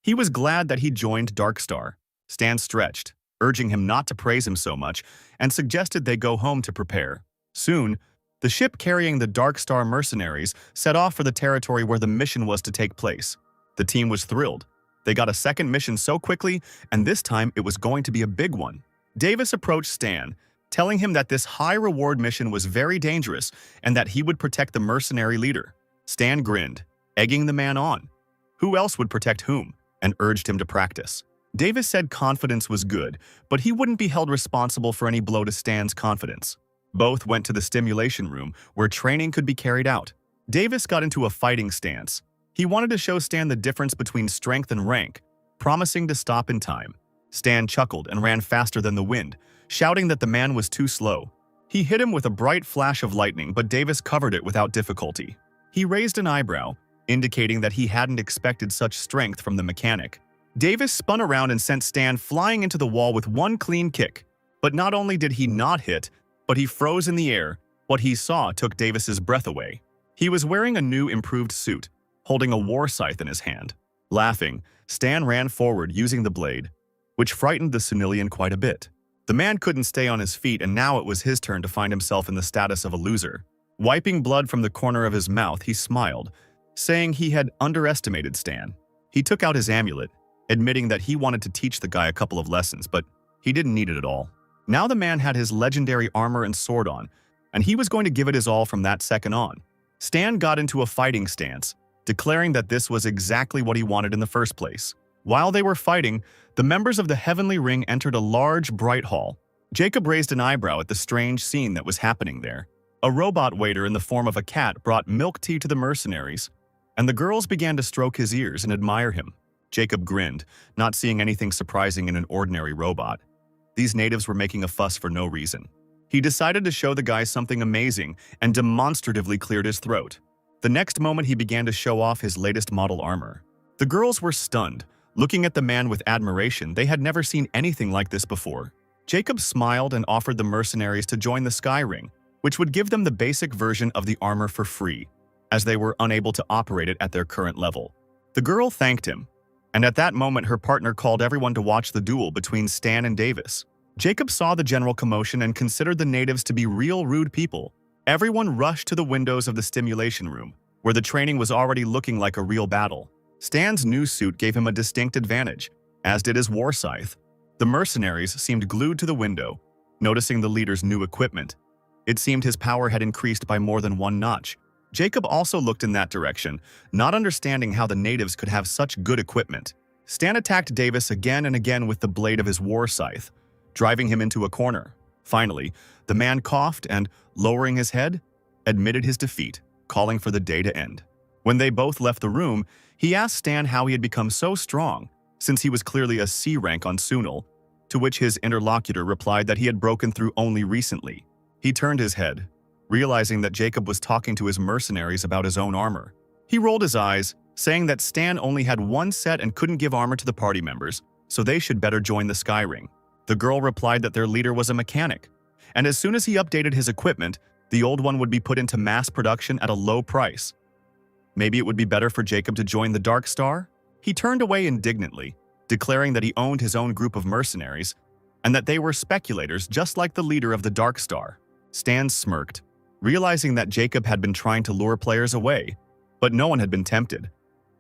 He was glad that he joined Darkstar. Stan stretched, urging him not to praise him so much, and suggested they go home to prepare. Soon, the ship carrying the Darkstar mercenaries set off for the territory where the mission was to take place. The team was thrilled. They got a second mission so quickly, and this time it was going to be a big one. Davis approached Stan, telling him that this high-reward mission was very dangerous and that he would protect the mercenary leader. Stan grinned, egging the man on. Who else would protect whom? And urged him to practice. Davis said confidence was good, but he wouldn't be held responsible for any blow to Stan's confidence. Both went to the stimulation room, where training could be carried out. Davis got into a fighting stance. He wanted to show Stan the difference between strength and rank, promising to stop in time. Stan chuckled and ran faster than the wind, shouting that the man was too slow. He hit him with a bright flash of lightning, but Davis covered it without difficulty. He raised an eyebrow, indicating that he hadn't expected such strength from the mechanic. Davis spun around and sent Stan flying into the wall with one clean kick. But not only did he not hit, but he froze in the air. What he saw took Davis's breath away. He was wearing a new improved suit, holding a war scythe in his hand. Laughing, Stan ran forward using the blade, which frightened the Sunilian quite a bit. The man couldn't stay on his feet, and now it was his turn to find himself in the status of a loser. Wiping blood from the corner of his mouth, he smiled, saying he had underestimated Stan. He took out his amulet, admitting that he wanted to teach the guy a couple of lessons, but he didn't need it at all. Now the man had his legendary armor and sword on, and he was going to give it his all from that second on. Stan got into a fighting stance, declaring that this was exactly what he wanted in the first place. While they were fighting, the members of the Heavenly Ring entered a large, bright hall. Jacob raised an eyebrow at the strange scene that was happening there. A robot waiter in the form of a cat brought milk tea to the mercenaries, and the girls began to stroke his ears and admire him. Jacob grinned, not seeing anything surprising in an ordinary robot. These natives were making a fuss for no reason. He decided to show the guys something amazing and demonstratively cleared his throat. The next moment he began to show off his latest model armor. The girls were stunned, looking at the man with admiration. They had never seen anything like this before. Jacob smiled and offered the mercenaries to join the Sky Ring, which would give them the basic version of the armor for free, as they were unable to operate it at their current level. The girl thanked him, and at that moment her partner called everyone to watch the duel between Stan and Davis. Jacob saw the general commotion and considered the natives to be real rude people. Everyone rushed to the windows of the stimulation room, where the training was already looking like a real battle. Stan's new suit gave him a distinct advantage, as did his war scythe. The mercenaries seemed glued to the window, noticing the leader's new equipment. It seemed his power had increased by more than one notch. Jacob also looked in that direction, not understanding how the natives could have such good equipment. Stan attacked Davis again and again with the blade of his war scythe, driving him into a corner. Finally, the man coughed and, lowering his head, admitted his defeat, calling for the day to end. When they both left the room, he asked Stan how he had become so strong, since he was clearly a C rank on Sunil, to which his interlocutor replied that he had broken through only recently. He turned his head, realizing that Jacob was talking to his mercenaries about his own armor. He rolled his eyes, saying that Stan only had one set and couldn't give armor to the party members, so they should better join the Sky Ring. The girl replied that their leader was a mechanic, and as soon as he updated his equipment, the old one would be put into mass production at a low price. Maybe it would be better for Jacob to join the Dark Star? He turned away indignantly, declaring that he owned his own group of mercenaries and that they were speculators just like the leader of the Dark Star. Stan smirked, realizing that Jacob had been trying to lure players away, but no one had been tempted.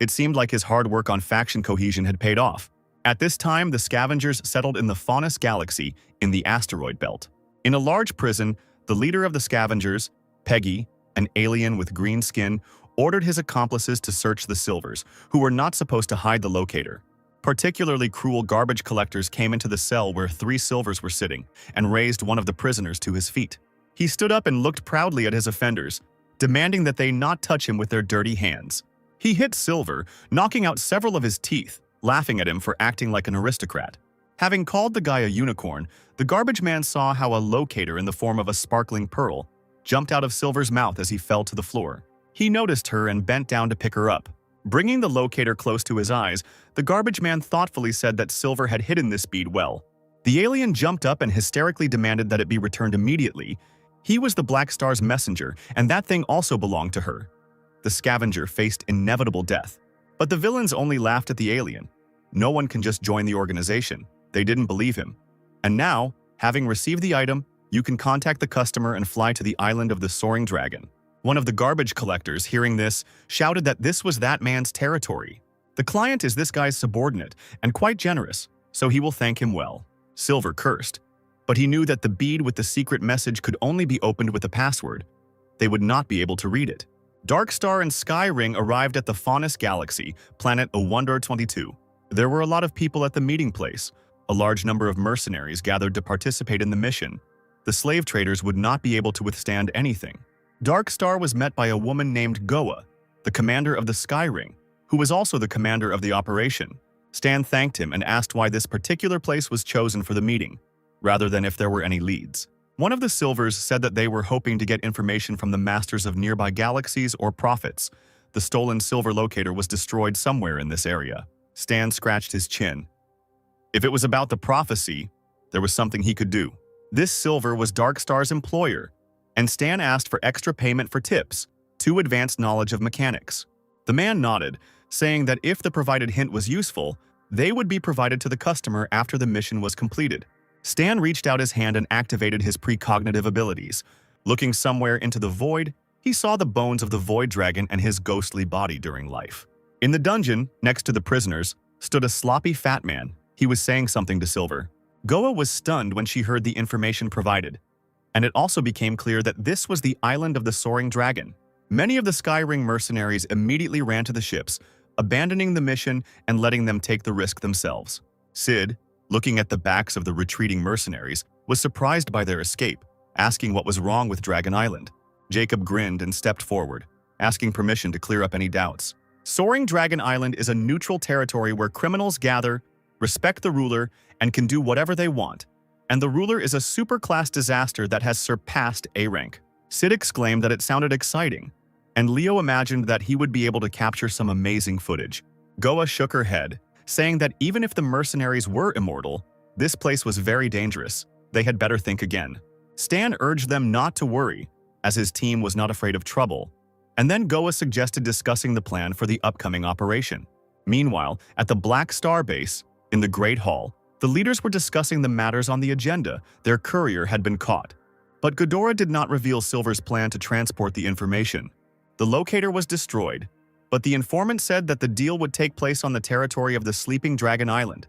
It seemed like his hard work on faction cohesion had paid off. At this time, the scavengers settled in the Faunus Galaxy in the asteroid belt. In a large prison, the leader of the scavengers, Peggy, an alien with green skin, ordered his accomplices to search the Silvers, who were not supposed to hide the locator. Particularly cruel garbage collectors came into the cell where 3 Silvers were sitting and raised one of the prisoners to his feet. He stood up and looked proudly at his offenders, demanding that they not touch him with their dirty hands. He hit Silver, knocking out several of his teeth, laughing at him for acting like an aristocrat. Having called the guy a unicorn, the garbage man saw how a locator in the form of a sparkling pearl jumped out of Silver's mouth as he fell to the floor. He noticed her and bent down to pick her up. Bringing the locator close to his eyes, the garbage man thoughtfully said that Silver had hidden this bead well. The alien jumped up and hysterically demanded that it be returned immediately. He was the Black Star's messenger, and that thing also belonged to her. The scavenger faced inevitable death. But the villains only laughed at the alien. No one can just join the organization. They didn't believe him. And now, having received the item, you can contact the customer and fly to the island of the Soaring Dragon. One of the garbage collectors, hearing this, shouted that this was that man's territory. The client is this guy's subordinate and quite generous, so he will thank him well. Silver cursed, but he knew that the bead with the secret message could only be opened with a password. They would not be able to read it. Dark Star and Sky Ring arrived at the Faunus Galaxy, planet Awonder 22. There were a lot of people at the meeting place. A large number of mercenaries gathered to participate in the mission. The slave traders would not be able to withstand anything. Dark Star was met by a woman named Goa, the commander of the Sky Ring, who was also the commander of the operation. Stan thanked him and asked why this particular place was chosen for the meeting, rather than if there were any leads. One of the Silvers said that they were hoping to get information from the masters of nearby galaxies or prophets. The stolen silver locator was destroyed somewhere in this area. Stan scratched his chin. If it was about the prophecy, there was something he could do. This silver was Dark Star's employer, and Stan asked for extra payment for tips, 2 advanced knowledge of mechanics. The man nodded, saying that if the provided hint was useful, they would be provided to the customer after the mission was completed. Stan reached out his hand and activated his precognitive abilities. Looking somewhere into the void, he saw the bones of the void dragon and his ghostly body during life. In the dungeon, next to the prisoners, stood a sloppy fat man. He was saying something to Silver. Goa was stunned when she heard the information provided, and it also became clear that this was the island of the Soaring Dragon. Many of the Skyring mercenaries immediately ran to the ships, abandoning the mission and letting them take the risk themselves. Sid, looking at the backs of the retreating mercenaries, was surprised by their escape, asking what was wrong with Dragon Island. Jacob grinned and stepped forward, asking permission to clear up any doubts. Soaring Dragon Island is a neutral territory where criminals gather, respect the ruler, and can do whatever they want. And the ruler is a super-class disaster that has surpassed A rank. Sid exclaimed that it sounded exciting, and Leo imagined that he would be able to capture some amazing footage. Goa shook her head, saying that even if the mercenaries were immortal, this place was very dangerous. They had better think again. Stan urged them not to worry, as his team was not afraid of trouble, and then Goa suggested discussing the plan for the upcoming operation. Meanwhile, at the Black Star base, in the Great Hall, the leaders were discussing the matters on the agenda. Their courier had been caught. But Ghidorah did not reveal Silver's plan to transport the information. The locator was destroyed, but the informant said that the deal would take place on the territory of the Sleeping Dragon Island,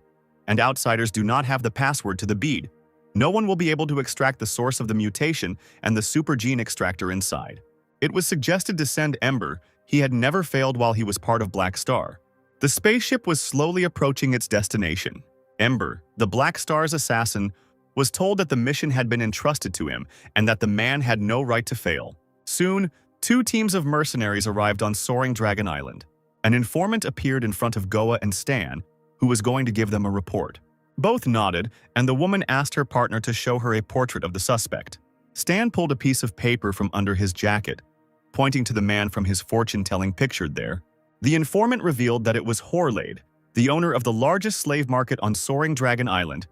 and outsiders do not have the password to the bead. No one will be able to extract the source of the mutation and the super gene extractor inside. It was suggested to send Ember. He had never failed while he was part of Black Star. The spaceship was slowly approaching its destination. Ember, the Black Star's assassin, was told that the mission had been entrusted to him and that the man had no right to fail. Soon, 2 teams of mercenaries arrived on Soaring Dragon Island. An informant appeared in front of Goa and Stan, who was going to give them a report. Both nodded, and the woman asked her partner to show her a portrait of the suspect. Stan pulled a piece of paper from under his jacket, pointing to the man from his fortune-telling pictured there. The informant revealed that it was Horlade, the owner of the largest slave market on Soaring Dragon Island,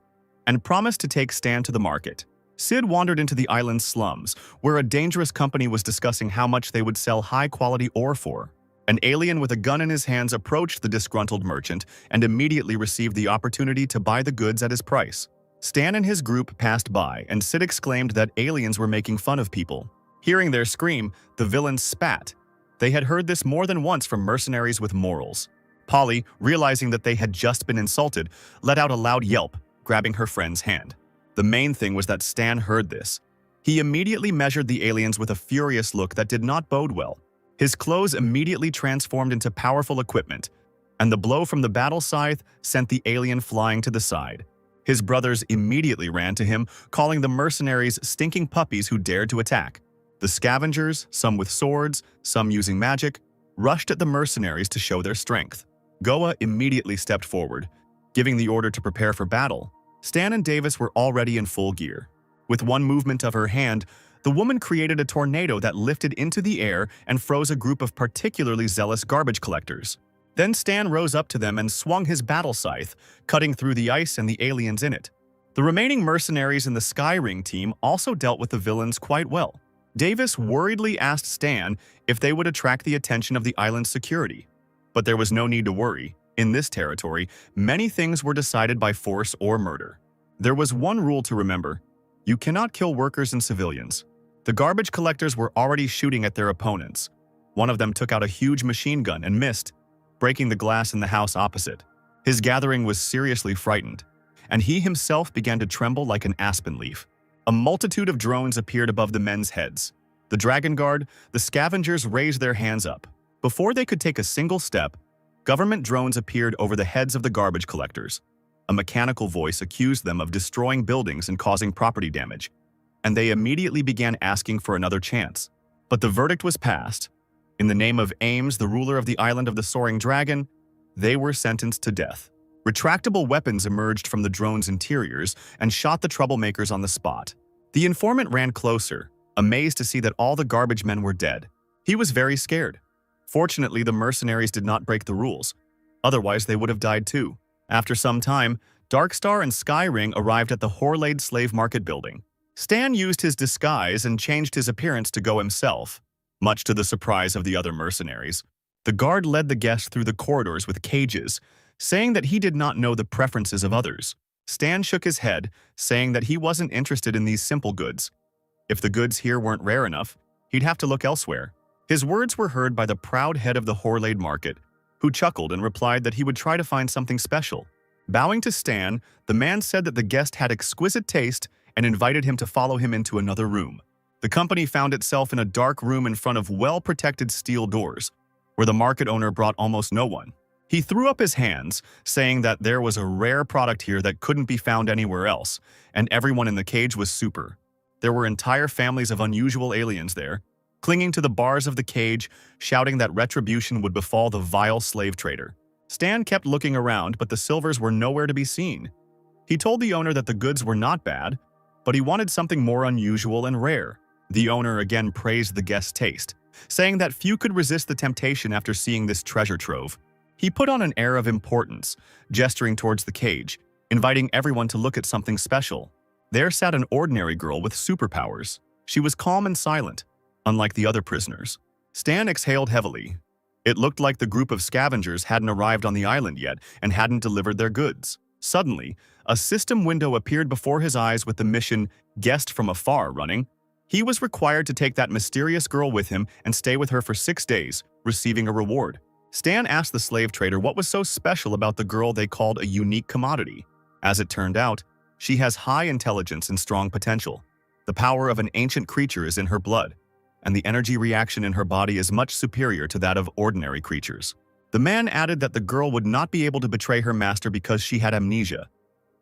and promised to take Stan to the market. Sid wandered into the island's slums, where a dangerous company was discussing how much they would sell high-quality ore for. An alien with a gun in his hands approached the disgruntled merchant and immediately received the opportunity to buy the goods at his price. Stan and his group passed by, and Sid exclaimed that aliens were making fun of people. Hearing their scream, the villains spat. They had heard this more than once from mercenaries with morals. Polly, realizing that they had just been insulted, let out a loud yelp, grabbing her friend's hand. The main thing was that Stan heard this. He immediately measured the aliens with a furious look that did not bode well. His clothes immediately transformed into powerful equipment, and the blow from the battle scythe sent the alien flying to the side. His brothers immediately ran to him, calling the mercenaries stinking puppies who dared to attack. The scavengers, some with swords, some using magic, rushed at the mercenaries to show their strength. Goa immediately stepped forward, giving the order to prepare for battle. Stan and Davis were already in full gear. With one movement of her hand, the woman created a tornado that lifted into the air and froze a group of particularly zealous garbage collectors. Then Stan rose up to them and swung his battle scythe, cutting through the ice and the aliens in it. The remaining mercenaries in the Skyring team also dealt with the villains quite well. Davis worriedly asked Stan if they would attract the attention of the island's security. But there was no need to worry. In this territory, many things were decided by force or murder. There was one rule to remember: you cannot kill workers and civilians. The garbage collectors were already shooting at their opponents. One of them took out a huge machine gun and missed, breaking the glass in the house opposite. His gathering was seriously frightened, and he himself began to tremble like an aspen leaf. A multitude of drones appeared above the men's heads. The Dragon Guard, the scavengers raised their hands up. Before they could take a single step, government drones appeared over the heads of the garbage collectors. A mechanical voice accused them of destroying buildings and causing property damage, and they immediately began asking for another chance. But the verdict was passed. In the name of Ames, the ruler of the island of the Soaring Dragon, they were sentenced to death. Retractable weapons emerged from the drone's interiors and shot the troublemakers on the spot. The informant ran closer, amazed to see that all the garbage men were dead. He was very scared. Fortunately, the mercenaries did not break the rules. Otherwise, they would have died too. After some time, Darkstar and Skyring arrived at the Horlade slave market building. Stan used his disguise and changed his appearance to go himself, much to the surprise of the other mercenaries. The guard led the guest through the corridors with cages, saying that he did not know the preferences of others. Stan shook his head, saying that he wasn't interested in these simple goods. If the goods here weren't rare enough, he'd have to look elsewhere. His words were heard by the proud head of the Horlade market, who chuckled and replied that he would try to find something special. Bowing to Stan, the man said that the guest had exquisite taste and invited him to follow him into another room. The company found itself in a dark room in front of well-protected steel doors, where the market owner brought almost no one. He threw up his hands, saying that there was a rare product here that couldn't be found anywhere else, and everyone in the cage was super. There were entire families of unusual aliens there, clinging to the bars of the cage, shouting that retribution would befall the vile slave trader. Stan kept looking around, but the silvers were nowhere to be seen. He told the owner that the goods were not bad, but he wanted something more unusual and rare. The owner again praised the guest's taste, saying that few could resist the temptation after seeing this treasure trove. He put on an air of importance, gesturing towards the cage, inviting everyone to look at something special. There sat an ordinary girl with superpowers. She was calm and silent, unlike the other prisoners. Stan exhaled heavily. It looked like the group of scavengers hadn't arrived on the island yet and hadn't delivered their goods. Suddenly, a system window appeared before his eyes with the mission "Guest from Afar" running. He was required to take that mysterious girl with him and stay with her for 6 days, receiving a reward. Stan asked the slave trader what was so special about the girl they called a unique commodity. As it turned out, she has high intelligence and strong potential. The power of an ancient creature is in her blood, and the energy reaction in her body is much superior to that of ordinary creatures. The man added that the girl would not be able to betray her master because she had amnesia,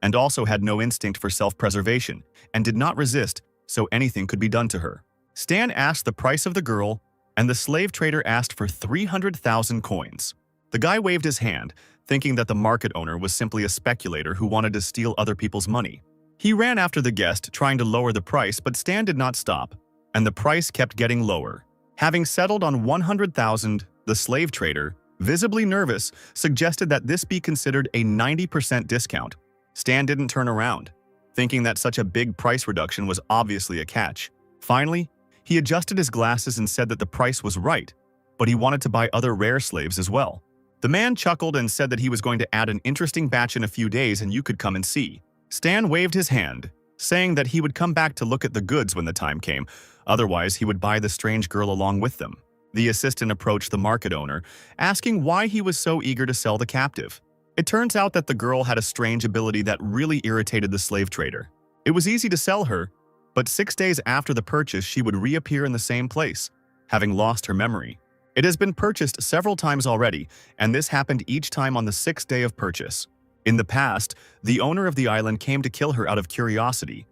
and also had no instinct for self-preservation, and did not resist, so anything could be done to her. Stan asked the price of the girl, and the slave trader asked for 300,000 coins. The guy waved his hand, thinking that the market owner was simply a speculator who wanted to steal other people's money. He ran after the guest, trying to lower the price, but Stan did not stop, and the price kept getting lower. Having settled on 100,000, the slave trader, visibly nervous, suggested that this be considered a 90% discount. Stan didn't turn around, thinking that such a big price reduction was obviously a catch. Finally, he adjusted his glasses and said that the price was right, but he wanted to buy other rare slaves as well. The man chuckled and said that he was going to add an interesting batch in a few days and you could come and see. Stan waved his hand, saying that he would come back to look at the goods when the time came, otherwise he would buy the strange girl along with them. The assistant approached the market owner, asking why he was so eager to sell the captive. It turns out that the girl had a strange ability that really irritated the slave trader. It was easy to sell her, but 6 days after the purchase she would reappear in the same place, having lost her memory. It has been purchased several times already, and this happened each time on the 6th day of purchase. In the past, the owner of the island came to kill her out of curiosity,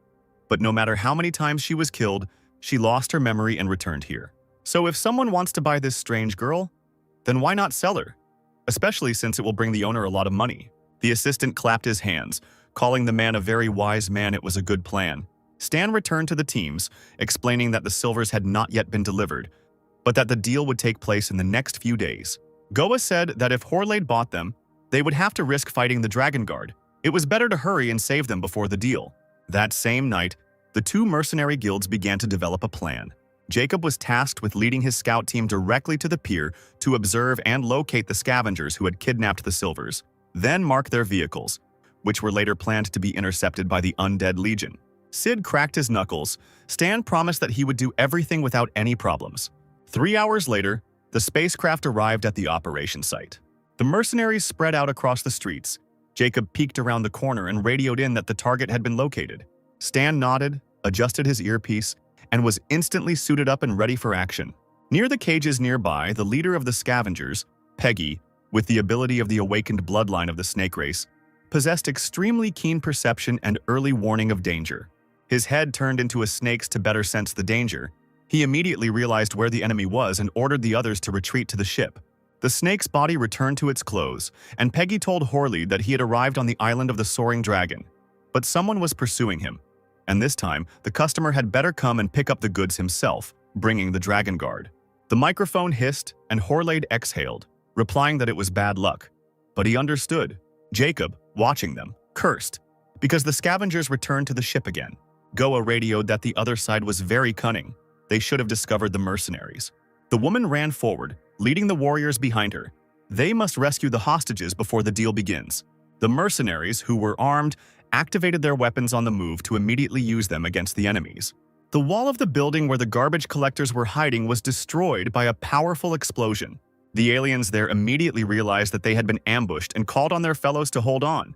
but no matter how many times she was killed, she lost her memory and returned here. So if someone wants to buy this strange girl, then why not sell her? Especially since it will bring the owner a lot of money. The assistant clapped his hands, calling the man a very wise man. It was a good plan. Stan returned to the teams, explaining that the silvers had not yet been delivered, but that the deal would take place in the next few days. Goa said that if Horlade bought them, they would have to risk fighting the Dragon Guard. It was better to hurry and save them before the deal. That same night, the two mercenary guilds began to develop a plan. Jacob was tasked with leading his scout team directly to the pier to observe and locate the scavengers who had kidnapped the silvers, then mark their vehicles, which were later planned to be intercepted by the Undead Legion. Sid cracked his knuckles. Stan promised that he would do everything without any problems. 3 hours later, the spacecraft arrived at the operation site. The mercenaries spread out across the streets. Jacob peeked around the corner and radioed in that the target had been located. Stan nodded, adjusted his earpiece, and was instantly suited up and ready for action. Near the cages nearby, the leader of the scavengers, Peggy, with the ability of the awakened bloodline of the snake race, possessed extremely keen perception and early warning of danger. His head turned into a snake's to better sense the danger. He immediately realized where the enemy was and ordered the others to retreat to the ship. The snake's body returned to its clothes, and Peggy told Horley that he had arrived on the island of the Soaring Dragon. But someone was pursuing him, and this time, the customer had better come and pick up the goods himself, bringing the Dragon Guard. The microphone hissed, and Horlade exhaled, replying that it was bad luck. But he understood. Jacob, watching them, cursed, because the scavengers returned to the ship again. Goa radioed that the other side was very cunning. They should have discovered the mercenaries. The woman ran forward, leading the warriors behind her. They must rescue the hostages before the deal begins. The mercenaries, who were armed, activated their weapons on the move to immediately use them against the enemies. The wall of the building where the garbage collectors were hiding was destroyed by a powerful explosion. The aliens there immediately realized that they had been ambushed and called on their fellows to hold on.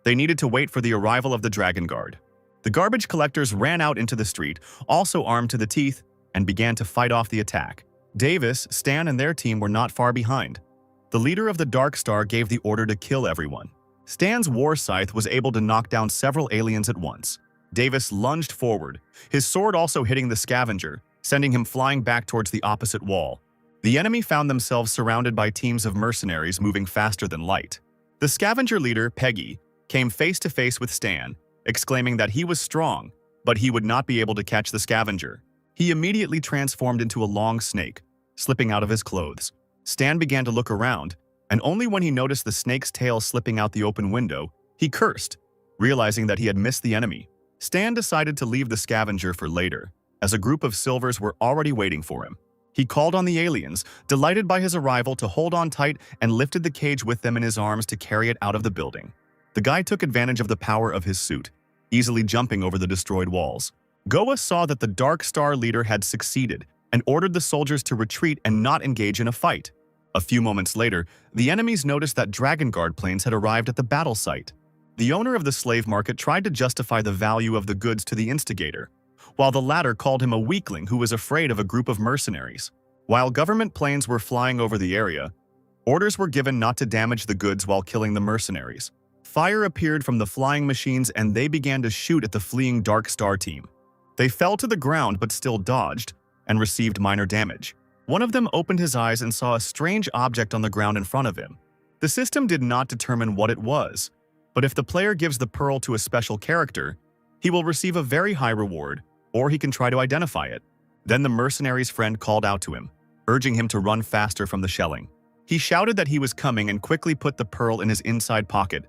They needed to wait for the arrival of the Dragon Guard. The garbage collectors ran out into the street, also armed to the teeth, and began to fight off the attack. Davis, Stan, and their team were not far behind. The leader of the Dark Star gave the order to kill everyone. Stan's war scythe was able to knock down several aliens at once. Davis lunged forward, his sword also hitting the scavenger, sending him flying back towards the opposite wall. The enemy found themselves surrounded by teams of mercenaries moving faster than light. The scavenger leader, Peggy, came face to face with Stan, exclaiming that he was strong, but he would not be able to catch the scavenger. He immediately transformed into a long snake, slipping out of his clothes. Stan began to look around, and only when he noticed the snake's tail slipping out the open window, he cursed, realizing that he had missed the enemy. Stan decided to leave the scavenger for later, as a group of silvers were already waiting for him. He called on the aliens, delighted by his arrival, to hold on tight and lifted the cage with them in his arms to carry it out of the building. The guy took advantage of the power of his suit, easily jumping over the destroyed walls. Goa saw that the Dark Star leader had succeeded and ordered the soldiers to retreat and not engage in a fight. A few moments later, the enemies noticed that Dragon Guard planes had arrived at the battle site. The owner of the slave market tried to justify the value of the goods to the instigator, while the latter called him a weakling who was afraid of a group of mercenaries. While government planes were flying over the area, orders were given not to damage the goods while killing the mercenaries. Fire appeared from the flying machines and they began to shoot at the fleeing Dark Star team. They fell to the ground but still dodged and received minor damage. One of them opened his eyes and saw a strange object on the ground in front of him. The system did not determine what it was, but if the player gives the pearl to a special character, he will receive a very high reward, or he can try to identify it. Then the mercenary's friend called out to him, urging him to run faster from the shelling. He shouted that he was coming and quickly put the pearl in his inside pocket,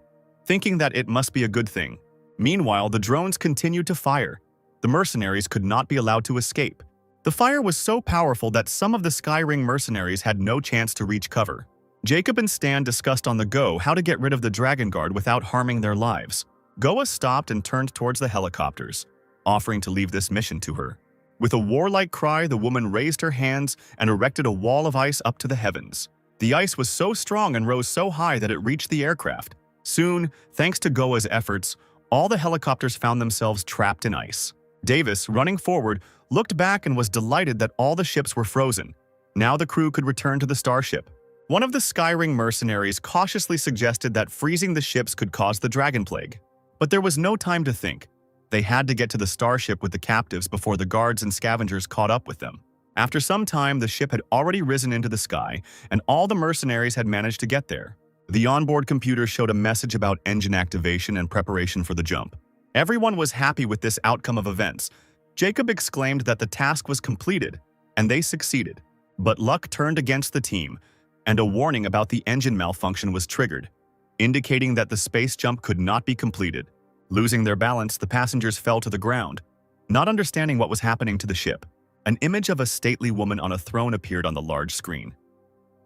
thinking that it must be a good thing. Meanwhile, the drones continued to fire. The mercenaries could not be allowed to escape. The fire was so powerful that some of the Skyring mercenaries had no chance to reach cover. Jacob and Stan discussed on the go how to get rid of the Dragon Guard without harming their lives. Goa stopped and turned towards the helicopters, offering to leave this mission to her. With a warlike cry, the woman raised her hands and erected a wall of ice up to the heavens. The ice was so strong and rose so high that it reached the aircraft. Soon, thanks to Goa's efforts, all the helicopters found themselves trapped in ice. Davis, running forward, looked back and was delighted that all the ships were frozen. Now the crew could return to the starship. One of the Skyring mercenaries cautiously suggested that freezing the ships could cause the Dragon Plague. But there was no time to think. They had to get to the starship with the captives before the guards and scavengers caught up with them. After some time, the ship had already risen into the sky, and all the mercenaries had managed to get there. The onboard computer showed a message about engine activation and preparation for the jump. Everyone was happy with this outcome of events. Jacob exclaimed that the task was completed, and they succeeded. But luck turned against the team, and a warning about the engine malfunction was triggered, indicating that the space jump could not be completed. Losing their balance, the passengers fell to the ground, not understanding what was happening to the ship. An image of a stately woman on a throne appeared on the large screen.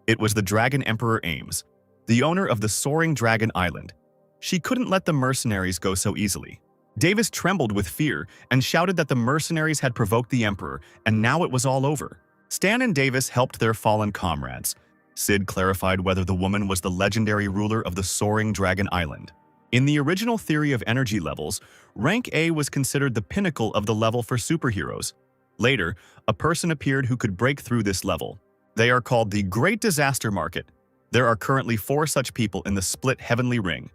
It was the Dragon Emperor Ames, the owner of the soaring Dragon Island. She couldn't let the mercenaries go so easily. Davis trembled with fear and shouted that the mercenaries had provoked the Emperor, and now it was all over. Stan and Davis helped their fallen comrades. Sid clarified whether the woman was the legendary ruler of the soaring Dragon Island. In the original theory of energy levels, rank A was considered the pinnacle of the level for superheroes. Later, a person appeared who could break through this level. They are called the Great Disaster Market. There are currently 4 such people in the split heavenly ring.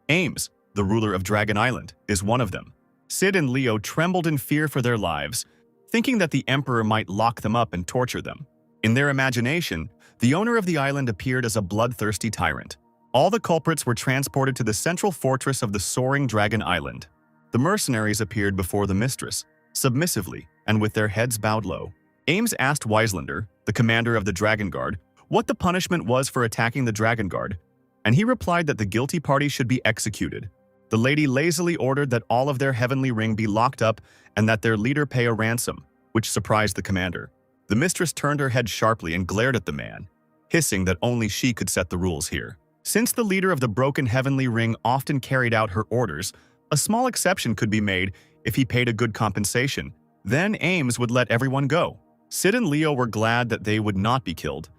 Ames, the ruler of Dragon Island, is one of them. Sid and Leo trembled in fear for their lives, thinking that the Emperor might lock them up and torture them. In their imagination, the owner of the island appeared as a bloodthirsty tyrant. All the culprits were transported to the central fortress of the soaring Dragon Island. The mercenaries appeared before the mistress, submissively and with their heads bowed low. Ames asked Weislander, the commander of the Dragon Guard, what the punishment was for attacking the Dragon Guard, and he replied that the guilty party should be executed. The lady lazily ordered that all of their heavenly ring be locked up and that their leader pay a ransom, which surprised the commander. The mistress turned her head sharply and glared at the man, hissing that only she could set the rules here. Since the leader of the broken heavenly ring often carried out her orders, a small exception could be made if he paid a good compensation. Then Ames would let everyone go. Sid and Leo were glad that they would not be killed.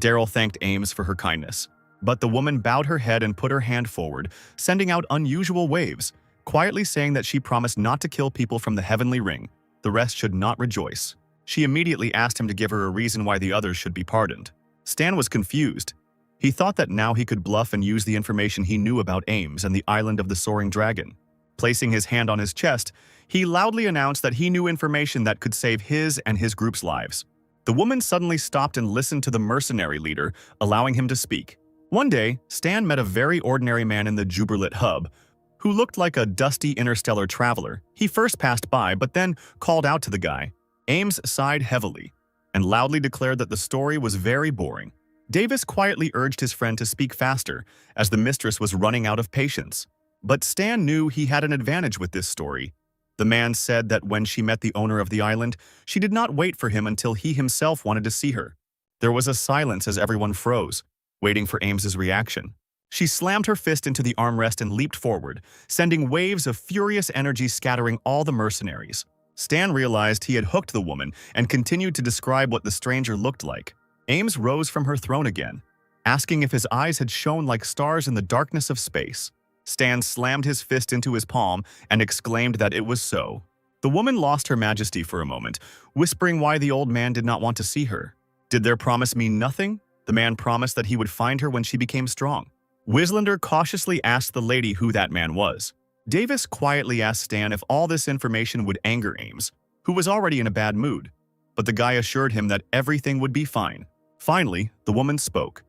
Daryl thanked Ames for her kindness. But the woman bowed her head and put her hand forward, sending out unusual waves, quietly saying that she promised not to kill people from the heavenly ring. The rest should not rejoice. She immediately asked him to give her a reason why the others should be pardoned. Stan was confused. He thought that now he could bluff and use the information he knew about Ames and the island of the soaring dragon. Placing his hand on his chest, he loudly announced that he knew information that could save his and his group's lives. The woman suddenly stopped and listened to the mercenary leader, allowing him to speak. One day, Stan met a very ordinary man in the Juberlit hub, who looked like a dusty interstellar traveler. He first passed by, but then called out to the guy. Ames sighed heavily and loudly declared that the story was very boring. Davis quietly urged his friend to speak faster, as the mistress was running out of patience. But Stan knew he had an advantage with this story. The man said that when she met the owner of the island, she did not wait for him until he himself wanted to see her. There was a silence as everyone froze, waiting for Ames's reaction. She slammed her fist into the armrest and leaped forward, sending waves of furious energy scattering all the mercenaries. Stan realized he had hooked the woman and continued to describe what the stranger looked like. Ames rose from her throne again, asking if his eyes had shone like stars in the darkness of space. Stan slammed his fist into his palm and exclaimed that it was so. The woman lost her majesty for a moment, whispering why the old man did not want to see her. Did their promise mean nothing? The man promised that he would find her when she became strong. Wislander cautiously asked the lady who that man was. Davis quietly asked Stan if all this information would anger Ames, who was already in a bad mood. But the guy assured him that everything would be fine. Finally, the woman spoke,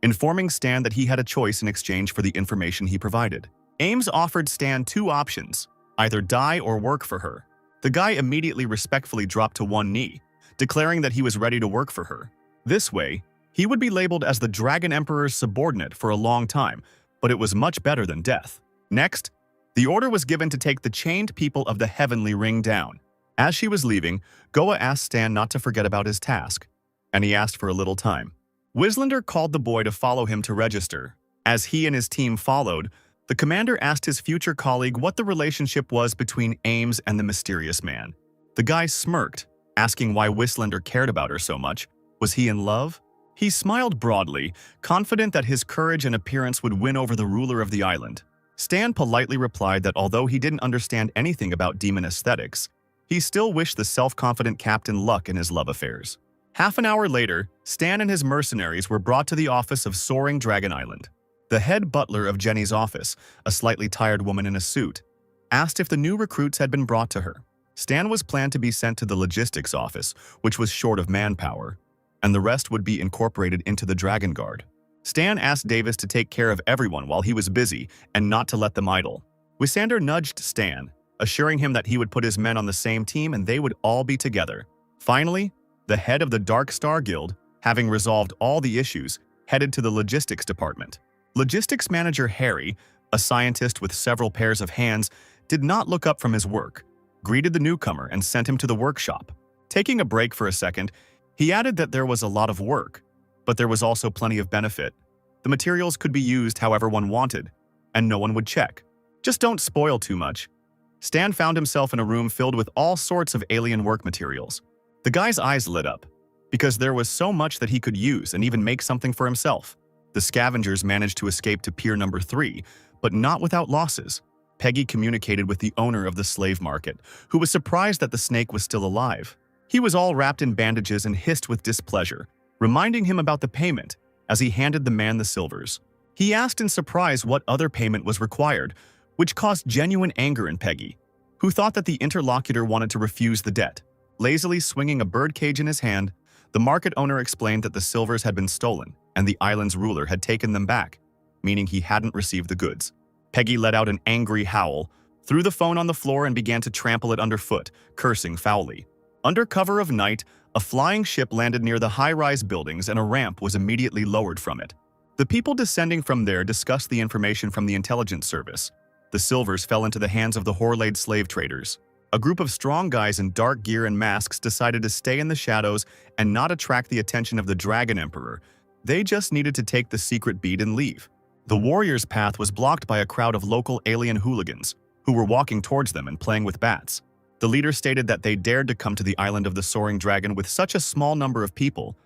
informing Stan that he had a choice in exchange for the information he provided. Ames offered Stan two options, either die or work for her. The guy immediately respectfully dropped to one knee, declaring that he was ready to work for her. This way, he would be labeled as the Dragon Emperor's subordinate for a long time, but it was much better than death. Next, the order was given to take the chained people of the Heavenly Ring down. As she was leaving, Goa asked Stan not to forget about his task, and he asked for a little time. Wislander called the boy to follow him to register. As he and his team followed, the commander asked his future colleague what the relationship was between Ames and the mysterious man. The guy smirked, asking why Wislander cared about her so much. Was he in love? He smiled broadly, confident that his courage and appearance would win over the ruler of the island. Stan politely replied that although he didn't understand anything about demon aesthetics, he still wished the self-confident captain luck in his love affairs. Half an hour later, Stan and his mercenaries were brought to the office of Soaring Dragon Island. The head butler of Jenny's office, a slightly tired woman in a suit, asked if the new recruits had been brought to her. Stan was planned to be sent to the logistics office, which was short of manpower, and the rest would be incorporated into the Dragon Guard. Stan asked Davis to take care of everyone while he was busy and not to let them idle. Wisander nudged Stan, assuring him that he would put his men on the same team and they would all be together. Finally, the head of the Dark Star Guild, having resolved all the issues, headed to the logistics department. Logistics manager Harry, a scientist with several pairs of hands, did not look up from his work, greeted the newcomer and sent him to the workshop. Taking a break for a second, he added that there was a lot of work, but there was also plenty of benefit. The materials could be used however one wanted, and no one would check. Just don't spoil too much. Stan found himself in a room filled with all sorts of alien work materials. The guy's eyes lit up, because there was so much that he could use and even make something for himself. The scavengers managed to escape to Pier Number 3, but not without losses. Peggy communicated with the owner of the slave market, who was surprised that the snake was still alive. He was all wrapped in bandages and hissed with displeasure, reminding him about the payment as he handed the man the silvers. He asked in surprise what other payment was required, which caused genuine anger in Peggy, who thought that the interlocutor wanted to refuse the debt. Lazily swinging a birdcage in his hand, the market owner explained that the silvers had been stolen and the island's ruler had taken them back, meaning he hadn't received the goods. Peggy let out an angry howl, threw the phone on the floor and began to trample it underfoot, cursing foully. Under cover of night, a flying ship landed near the high-rise buildings and a ramp was immediately lowered from it. The people descending from there discussed the information from the intelligence service. The silvers fell into the hands of the Horlade slave traders. A group of strong guys in dark gear and masks decided to stay in the shadows and not attract the attention of the Dragon Emperor. They just needed to take the secret bead and leave. The warrior's path was blocked by a crowd of local alien hooligans, who were walking towards them and playing with bats. The leader stated that they dared to come to the island of the Soaring Dragon with such a small number of people,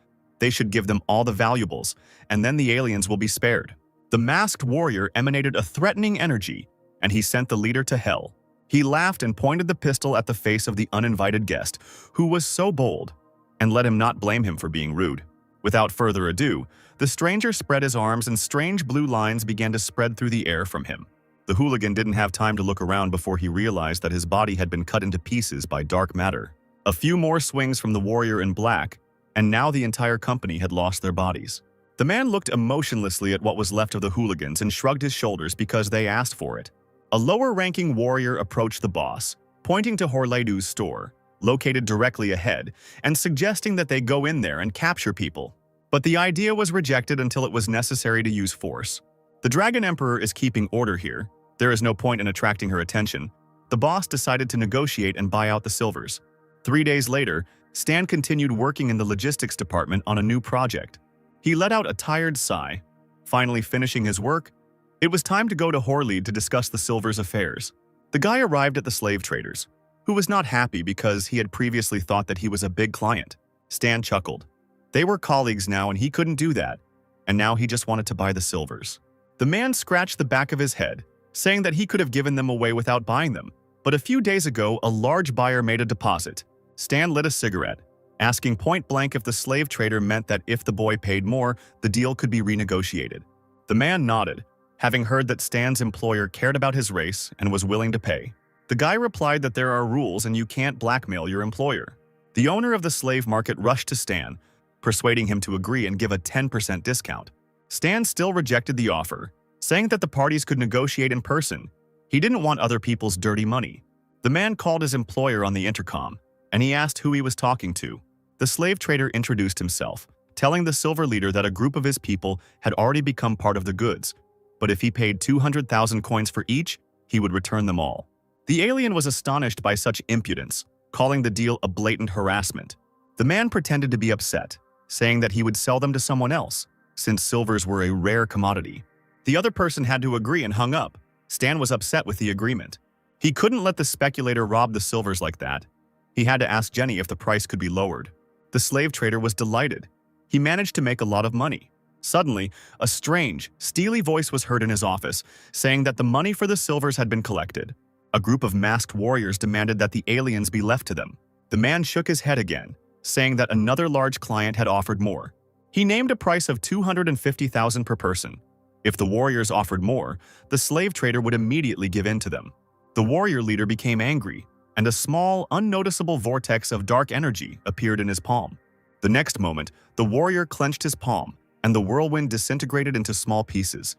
They should give them all the valuables, and then the aliens will be spared. The masked warrior emanated a threatening energy, and he sent the leader to hell. He laughed and pointed the pistol at the face of the uninvited guest, who was so bold, and let him not blame him for being rude. Without further ado, the stranger spread his arms and strange blue lines began to spread through the air from him. The hooligan didn't have time to look around before he realized that his body had been cut into pieces by dark matter. A few more swings from the warrior in black, and now the entire company had lost their bodies. The man looked emotionlessly at what was left of the hooligans and shrugged his shoulders because they asked for it. A lower-ranking warrior approached the boss, pointing to Horleidu's store, located directly ahead, and suggesting that they go in there and capture people. But the idea was rejected until it was necessary to use force. The Dragon Emperor is keeping order here. There is no point in attracting her attention. The boss decided to negotiate and buy out the silvers. 3 days later, Stan continued working in the logistics department on a new project. He let out a tired sigh. Finally finishing his work, it was time to go to Horleid to discuss the silver's affairs. The guy arrived at the slave traders, who was not happy because he had previously thought that he was a big client. Stan chuckled. They were colleagues now and he couldn't do that, and now he just wanted to buy the silvers. The man scratched the back of his head, saying that he could have given them away without buying them. But a few days ago, a large buyer made a deposit. Stan lit a cigarette, asking point blank if the slave trader meant that if the boy paid more, the deal could be renegotiated. The man nodded, having heard that Stan's employer cared about his race and was willing to pay. The guy replied that there are rules and you can't blackmail your employer. The owner of the slave market rushed to Stan, persuading him to agree and give a 10% discount. Stan still rejected the offer, saying that the parties could negotiate in person. He didn't want other people's dirty money. The man called his employer on the intercom, and he asked who he was talking to. The slave trader introduced himself, telling the silver leader that a group of his people had already become part of the goods, but if he paid 200,000 coins for each, he would return them all. The alien was astonished by such impudence, calling the deal a blatant harassment. The man pretended to be upset, saying that he would sell them to someone else, since silvers were a rare commodity. The other person had to agree and hung up. Stan was upset with the agreement. He couldn't let the speculator rob the silvers like that. He had to ask Jenny if the price could be lowered. The slave trader was delighted. He managed to make a lot of money. Suddenly, a strange, steely voice was heard in his office, saying that the money for the silvers had been collected. A group of masked warriors demanded that the aliens be left to them. The man shook his head again, saying that another large client had offered more. He named a price of 250,000 per person. If the warriors offered more, the slave trader would immediately give in to them. The warrior leader became angry, and a small, unnoticeable vortex of dark energy appeared in his palm. The next moment, the warrior clenched his palm, and the whirlwind disintegrated into small pieces.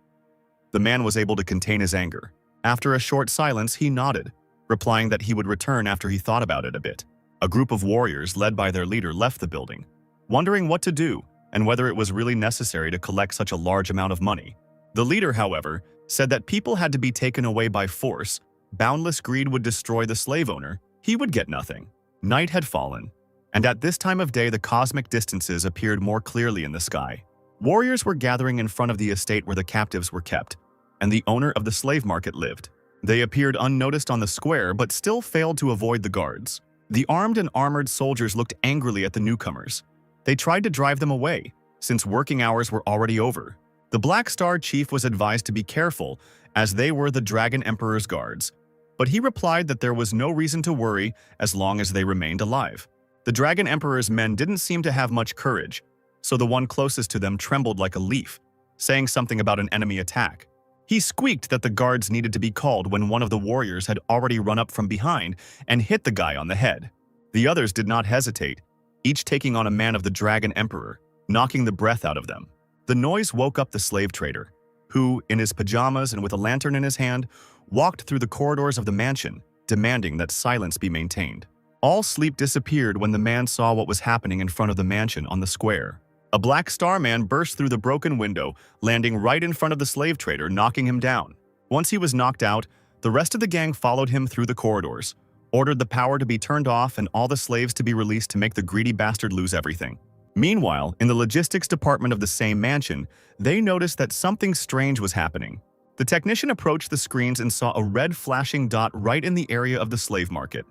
The man was able to contain his anger. After a short silence, he nodded, replying that he would return after he thought about it a bit. A group of warriors, led by their leader, left the building, wondering what to do and whether it was really necessary to collect such a large amount of money. The leader, however, said that people had to be taken away by force. Boundless greed would destroy the slave owner. He would get nothing. Night had fallen, and at this time of day the cosmic distances appeared more clearly in the sky. Warriors were gathering in front of the estate where the captives were kept, and the owner of the slave market lived. They appeared unnoticed on the square but still failed to avoid the guards. The armed and armored soldiers looked angrily at the newcomers. They tried to drive them away, since working hours were already over. The Black Star chief was advised to be careful, as they were the Dragon Emperor's guards, but he replied that there was no reason to worry as long as they remained alive. The Dragon Emperor's men didn't seem to have much courage, so the one closest to them trembled like a leaf, saying something about an enemy attack. He squeaked that the guards needed to be called when one of the warriors had already run up from behind and hit the guy on the head. The others did not hesitate, each taking on a man of the Dragon Emperor, knocking the breath out of them. The noise woke up the slave trader, who, in his pajamas and with a lantern in his hand, walked through the corridors of the mansion, demanding that silence be maintained. All sleep disappeared when the man saw what was happening in front of the mansion on the square. A Black Star man burst through the broken window, landing right in front of the slave trader, knocking him down. Once he was knocked out, the rest of the gang followed him through the corridors, ordered the power to be turned off and all the slaves to be released to make the greedy bastard lose everything. Meanwhile, in the logistics department of the same mansion, they noticed that something strange was happening. The technician approached the screens and saw a red flashing dot right in the area of the slave market.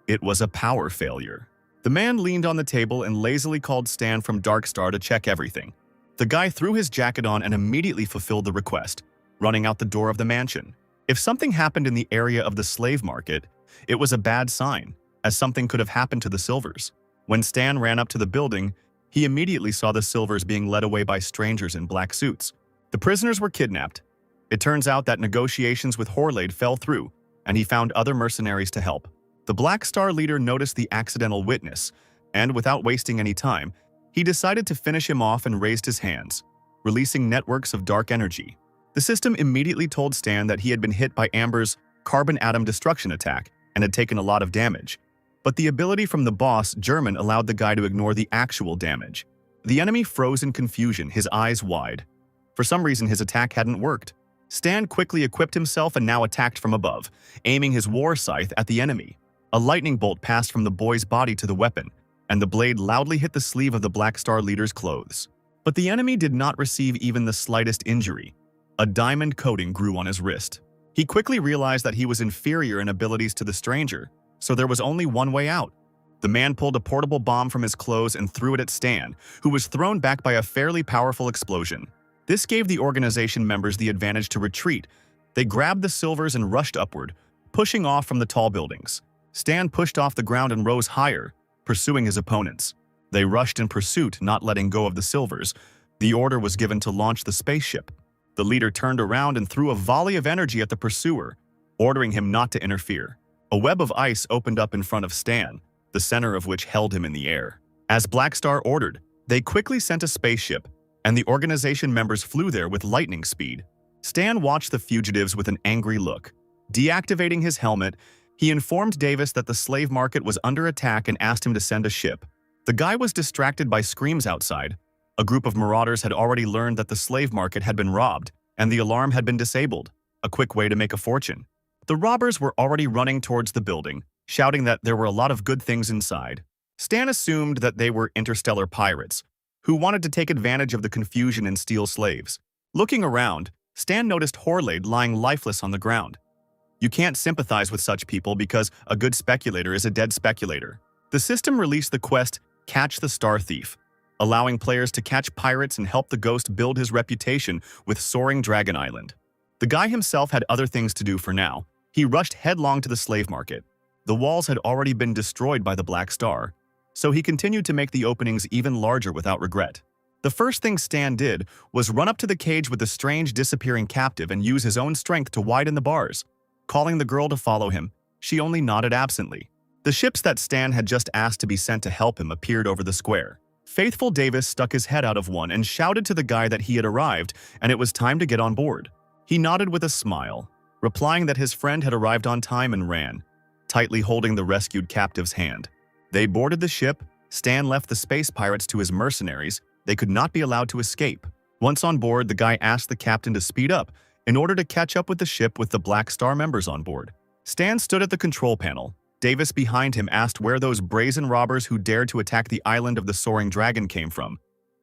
It was a power failure. The man leaned on the table and lazily called Stan from Darkstar to check everything. The guy threw his jacket on and immediately fulfilled the request, running out the door of the mansion. If something happened in the area of the slave market, it was a bad sign, as something could have happened to the Silvers. When Stan ran up to the building, he immediately saw the Silvers being led away by strangers in black suits. The prisoners were kidnapped. It turns out that negotiations with Horlade fell through, and he found other mercenaries to help. The Black Star leader noticed the accidental witness, and without wasting any time, he decided to finish him off and raised his hands, releasing networks of dark energy. The system immediately told Stan that he had been hit by Amber's carbon atom destruction attack and had taken a lot of damage. But the ability from the boss, German, allowed the guy to ignore the actual damage. The enemy froze in confusion, his eyes wide. For some reason, his attack hadn't worked. Stan quickly equipped himself and now attacked from above, aiming his war scythe at the enemy. A lightning bolt passed from the boy's body to the weapon, and the blade loudly hit the sleeve of the Black Star leader's clothes. But the enemy did not receive even the slightest injury. A diamond coating grew on his wrist. He quickly realized that he was inferior in abilities to the stranger, so there was only one way out. The man pulled a portable bomb from his clothes and threw it at Stan, who was thrown back by a fairly powerful explosion. This gave the organization members the advantage to retreat. They grabbed the Silvers and rushed upward, pushing off from the tall buildings. Stan pushed off the ground and rose higher, pursuing his opponents. They rushed in pursuit, not letting go of the Silvers. The order was given to launch the spaceship. The leader turned around and threw a volley of energy at the pursuer, ordering him not to interfere. A web of ice opened up in front of Stan, the center of which held him in the air. As Black Star ordered, they quickly sent a spaceship, and the organization members flew there with lightning speed. Stan watched the fugitives with an angry look. Deactivating his helmet, he informed Davis that the slave market was under attack and asked him to send a ship. The guy was distracted by screams outside. A group of marauders had already learned that the slave market had been robbed, and the alarm had been disabled, a quick way to make a fortune. The robbers were already running towards the building, shouting that there were a lot of good things inside. Stan assumed that they were interstellar pirates, who wanted to take advantage of the confusion and steal slaves. Looking around, Stan noticed Horlade lying lifeless on the ground. You can't sympathize with such people because a good speculator is a dead speculator. The system released the quest, Catch the Star Thief, allowing players to catch pirates and help the ghost build his reputation with Soaring Dragon Island. The guy himself had other things to do for now. He rushed headlong to the slave market. The walls had already been destroyed by the Black Star, so he continued to make the openings even larger without regret. The first thing Stan did was run up to the cage with the strange disappearing captive and use his own strength to widen the bars. Calling the girl to follow him, she only nodded absently. The ships that Stan had just asked to be sent to help him appeared over the square. Faithful Davis stuck his head out of one and shouted to the guy that he had arrived and it was time to get on board. He nodded with a smile, replying that his friend had arrived on time and ran, tightly holding the rescued captive's hand. They boarded the ship. Stan left the space pirates to his mercenaries. They could not be allowed to escape. Once on board, the guy asked the captain to speed up in order to catch up with the ship with the Black Star members on board. Stan stood at the control panel. Davis behind him asked where those brazen robbers who dared to attack the island of the Soaring Dragon came from,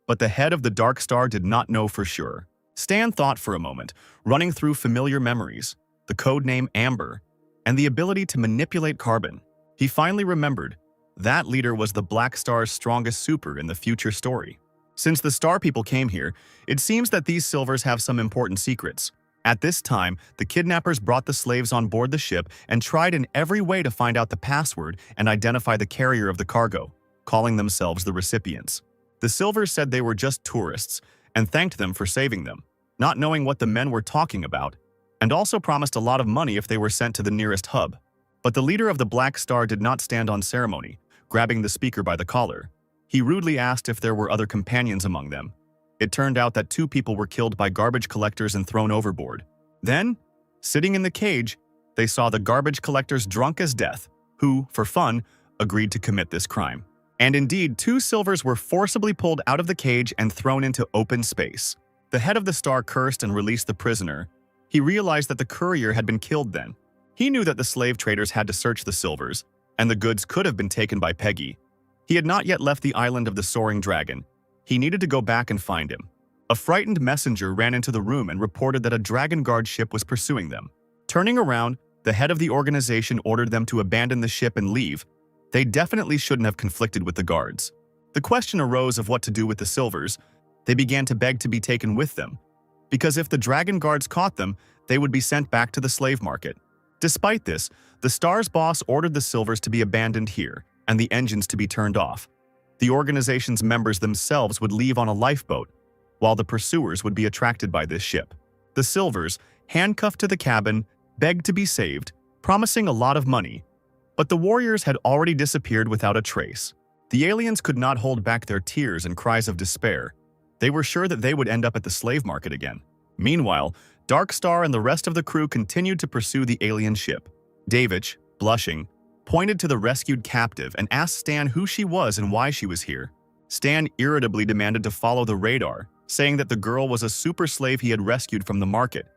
but the head of the Dark Star did not know for sure. Stan thought for a moment, running through familiar memories, the codename Amber, and the ability to manipulate carbon. He finally remembered. That leader was the Black Star's strongest super in the future story. Since the Star People came here, it seems that these Silvers have some important secrets. At this time, the kidnappers brought the slaves on board the ship and tried in every way to find out the password and identify the carrier of the cargo, calling themselves the recipients. The Silvers said they were just tourists and thanked them for saving them, not knowing what the men were talking about, and also promised a lot of money if they were sent to the nearest hub. But the leader of the Black Star did not stand on ceremony, grabbing the speaker by the collar. He rudely asked if there were other companions among them. It turned out that 2 people were killed by garbage collectors and thrown overboard. Then, sitting in the cage, they saw the garbage collectors drunk as death, who, for fun, agreed to commit this crime. And indeed, 2 Silvers were forcibly pulled out of the cage and thrown into open space. The head of the Star cursed and released the prisoner. He realized that the courier had been killed then. He knew that the slave traders had to search the Silvers, and the goods could have been taken by Peggy. He had not yet left the island of the Soaring Dragon. He needed to go back and find him. A frightened messenger ran into the room and reported that a Dragon Guard ship was pursuing them. Turning around, the head of the organization ordered them to abandon the ship and leave. They definitely shouldn't have conflicted with the guards. The question arose of what to do with the silvers. They began to beg to be taken with them, because if the dragon guards caught them, they would be sent back to the slave market. Despite this, the Star's boss ordered the silvers to be abandoned here and the engines to be turned off. The organization's members themselves would leave on a lifeboat, while the pursuers would be attracted by this ship. The silvers, handcuffed to the cabin, begged to be saved, promising a lot of money. But the warriors had already disappeared without a trace. The aliens could not hold back their tears and cries of despair. They were sure that they would end up at the slave market again. Meanwhile, Dark Star and the rest of the crew continued to pursue the alien ship. Davidge, blushing, pointed to the rescued captive and asked Stan who she was and why she was here. Stan irritably demanded to follow the radar, saying that the girl was a super slave he had rescued from the market,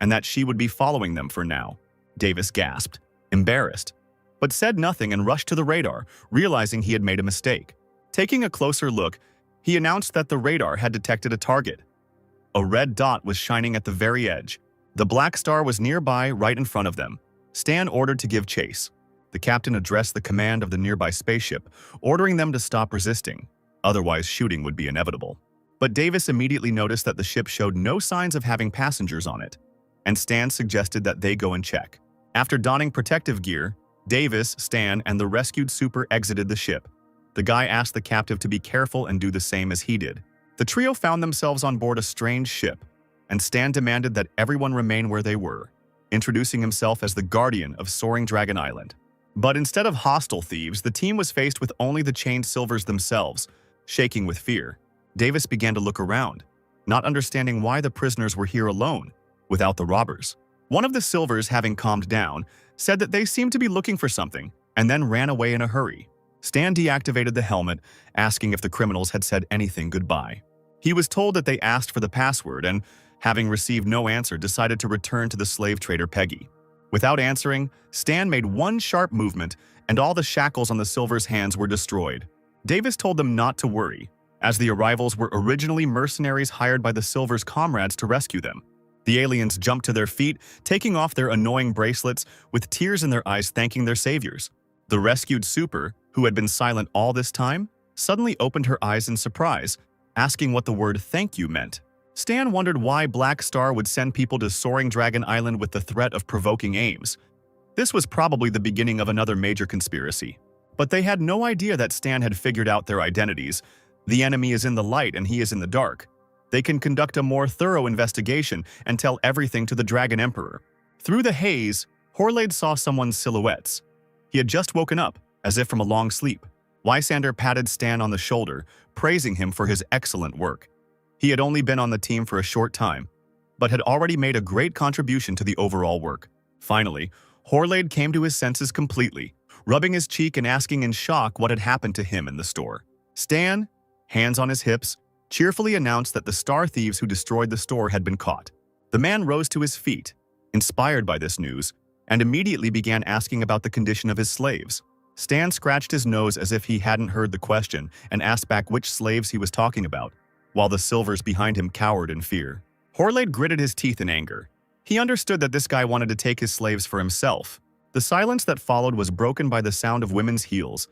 and that she would be following them for now. Davis gasped, embarrassed, but said nothing and rushed to the radar, realizing he had made a mistake. Taking a closer look, he announced that the radar had detected a target. A red dot was shining at the very edge. The Black Star was nearby, right in front of them. Stan ordered to give chase. The captain addressed the command of the nearby spaceship, ordering them to stop resisting. Otherwise, shooting would be inevitable. But Davis immediately noticed that the ship showed no signs of having passengers on it, and Stan suggested that they go and check. After donning protective gear, Davis, Stan, and the rescued super exited the ship. The guy asked the captive to be careful and do the same as he did. The trio found themselves on board a strange ship, and Stan demanded that everyone remain where they were, introducing himself as the guardian of Soaring Dragon Island. But instead of hostile thieves, the team was faced with only the chained silvers themselves, shaking with fear. Davis began to look around, not understanding why the prisoners were here alone, without the robbers. One of the silvers, having calmed down, said that they seemed to be looking for something, and then ran away in a hurry. Stan deactivated the helmet, asking if the criminals had said anything goodbye. He was told that they asked for the password and, having received no answer, decided to return to the slave trader Peggy. Without answering, Stan made one sharp movement, and all the shackles on the silvers' hands were destroyed. Davis told them not to worry, as the arrivals were originally mercenaries hired by the silvers' comrades to rescue them. The aliens jumped to their feet, taking off their annoying bracelets, with tears in their eyes thanking their saviors. The rescued super, who had been silent all this time, suddenly opened her eyes in surprise, asking what the word "thank you" meant. Stan wondered why Black Star would send people to Soaring Dragon Island with the threat of provoking aims. This was probably the beginning of another major conspiracy. But they had no idea that Stan had figured out their identities. The enemy is in the light and he is in the dark. They can conduct a more thorough investigation and tell everything to the Dragon Emperor. Through the haze, Horlade saw someone's silhouettes. He had just woken up, as if from a long sleep. Lysander patted Stan on the shoulder, praising him for his excellent work. He had only been on the team for a short time, but had already made a great contribution to the overall work. Finally, Horlade came to his senses completely, rubbing his cheek and asking in shock what had happened to him in the store. Stan, hands on his hips, cheerfully announced that the star thieves who destroyed the store had been caught. The man rose to his feet, inspired by this news, and immediately began asking about the condition of his slaves. Stan scratched his nose as if he hadn't heard the question and asked back which slaves he was talking about, while the silvers behind him cowered in fear. Horlade gritted his teeth in anger. He understood that this guy wanted to take his slaves for himself. The silence that followed was broken by the sound of women's heels.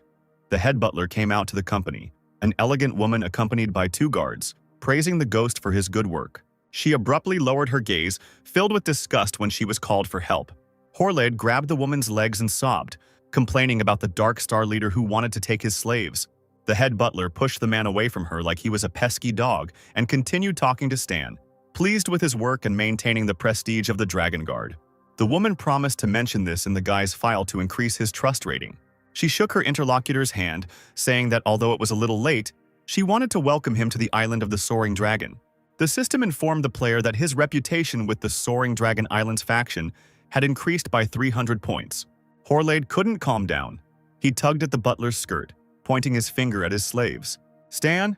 The head butler came out to the company, an elegant woman accompanied by 2 guards, praising the ghost for his good work. She abruptly lowered her gaze, filled with disgust when she was called for help. Horlade grabbed the woman's legs and sobbed, complaining about the Dark Star leader who wanted to take his slaves. The head butler pushed the man away from her like he was a pesky dog and continued talking to Stan, pleased with his work and maintaining the prestige of the Dragon Guard. The woman promised to mention this in the guy's file to increase his trust rating. She shook her interlocutor's hand, saying that although it was a little late, she wanted to welcome him to the island of the Soaring Dragon. The system informed the player that his reputation with the Soaring Dragon Islands faction had increased by 300 points. Horlade couldn't calm down. He tugged at the butler's skirt, pointing his finger at his slaves. "Stan?"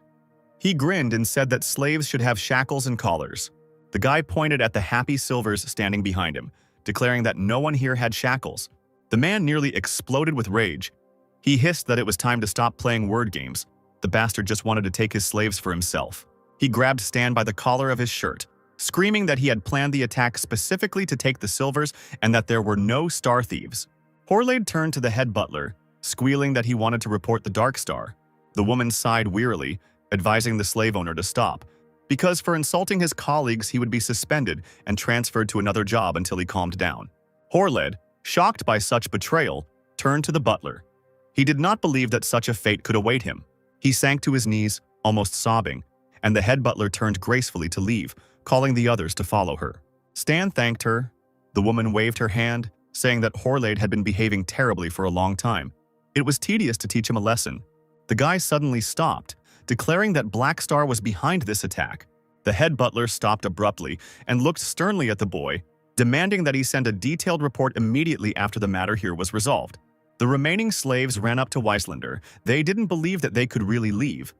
He grinned and said that slaves should have shackles and collars. The guy pointed at the happy silvers standing behind him, declaring that no one here had shackles. The man nearly exploded with rage. He hissed that it was time to stop playing word games. The bastard just wanted to take his slaves for himself. He grabbed Stan by the collar of his shirt, screaming that he had planned the attack specifically to take the silvers and that there were no star thieves. Horlade turned to the head butler, squealing that he wanted to report the Dark Star. The woman sighed wearily, advising the slave owner to stop, because for insulting his colleagues he would be suspended and transferred to another job until he calmed down. Horled, shocked by such betrayal, turned to the butler. He did not believe that such a fate could await him. He sank to his knees, almost sobbing, and the head butler turned gracefully to leave, calling the others to follow her. Stan thanked her. The woman waved her hand, saying that Horled had been behaving terribly for a long time. It was tedious to teach him a lesson. The guy suddenly stopped, declaring that Black Star was behind this attack. The head butler stopped abruptly and looked sternly at the boy, demanding that he send a detailed report immediately after the matter here was resolved. The remaining slaves ran up to Weislander. They didn't believe that they could really leave.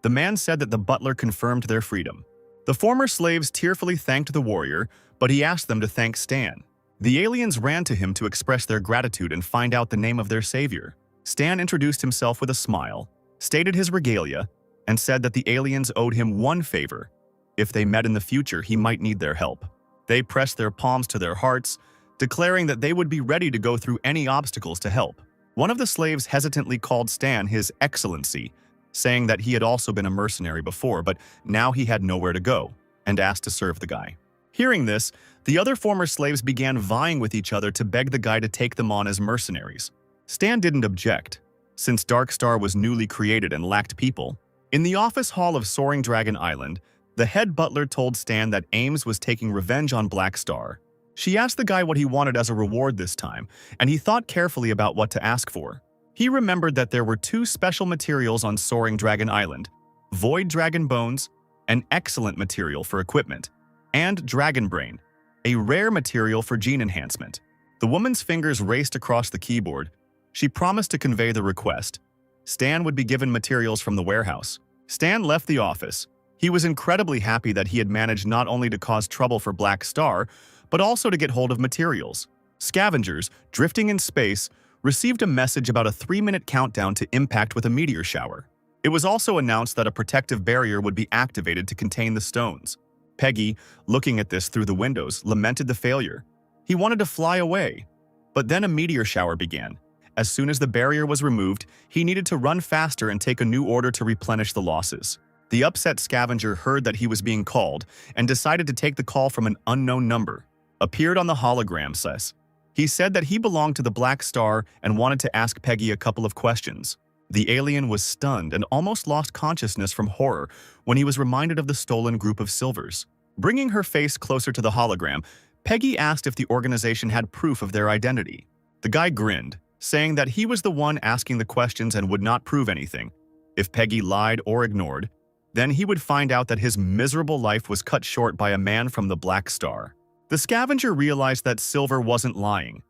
The man said that the butler confirmed their freedom. The former slaves tearfully thanked the warrior, but he asked them to thank Stan. The aliens ran to him to express their gratitude and find out the name of their savior. Stan introduced himself with a smile, stated his regalia, and said that the aliens owed him one favor. If they met in the future, he might need their help. They pressed their palms to their hearts, declaring that they would be ready to go through any obstacles to help. One of the slaves hesitantly called Stan his Excellency, saying that he had also been a mercenary before, but now he had nowhere to go, and asked to serve the guy. Hearing this, the other former slaves began vying with each other to beg the guy to take them on as mercenaries. Stan didn't object, since Dark Star was newly created and lacked people. In the office hall of Soaring Dragon Island, the head butler told Stan that Ames was taking revenge on Black Star. She asked the guy what he wanted as a reward this time, and he thought carefully about what to ask for. He remembered that there were two special materials on Soaring Dragon Island: Void Dragon Bones, an excellent material for equipment, and Dragon Brain, a rare material for gene enhancement. The woman's fingers raced across the keyboard. She promised to convey the request. Stan would be given materials from the warehouse. Stan left the office. He was incredibly happy that he had managed not only to cause trouble for Black Star, but also to get hold of materials. Scavengers, drifting in space, received a message about a 3-minute countdown to impact with a meteor shower. It was also announced that a protective barrier would be activated to contain the stones. Peggy, looking at this through the windows, lamented the failure. He wanted to fly away. But then a meteor shower began. As soon as the barrier was removed, he needed to run faster and take a new order to replenish the losses. The upset scavenger heard that he was being called and decided to take the call from an unknown number. Appeared on the hologram says. He said that he belonged to the Black Star and wanted to ask Peggy a couple of questions. The alien was stunned and almost lost consciousness from horror when he was reminded of the stolen group of silvers. Bringing her face closer to the hologram, Peggy asked if the organization had proof of their identity. The guy grinned, saying that he was the one asking the questions and would not prove anything. If Peggy lied or ignored, then he would find out that his miserable life was cut short by a man from the Black Star. The scavenger realized that Silver wasn't lying.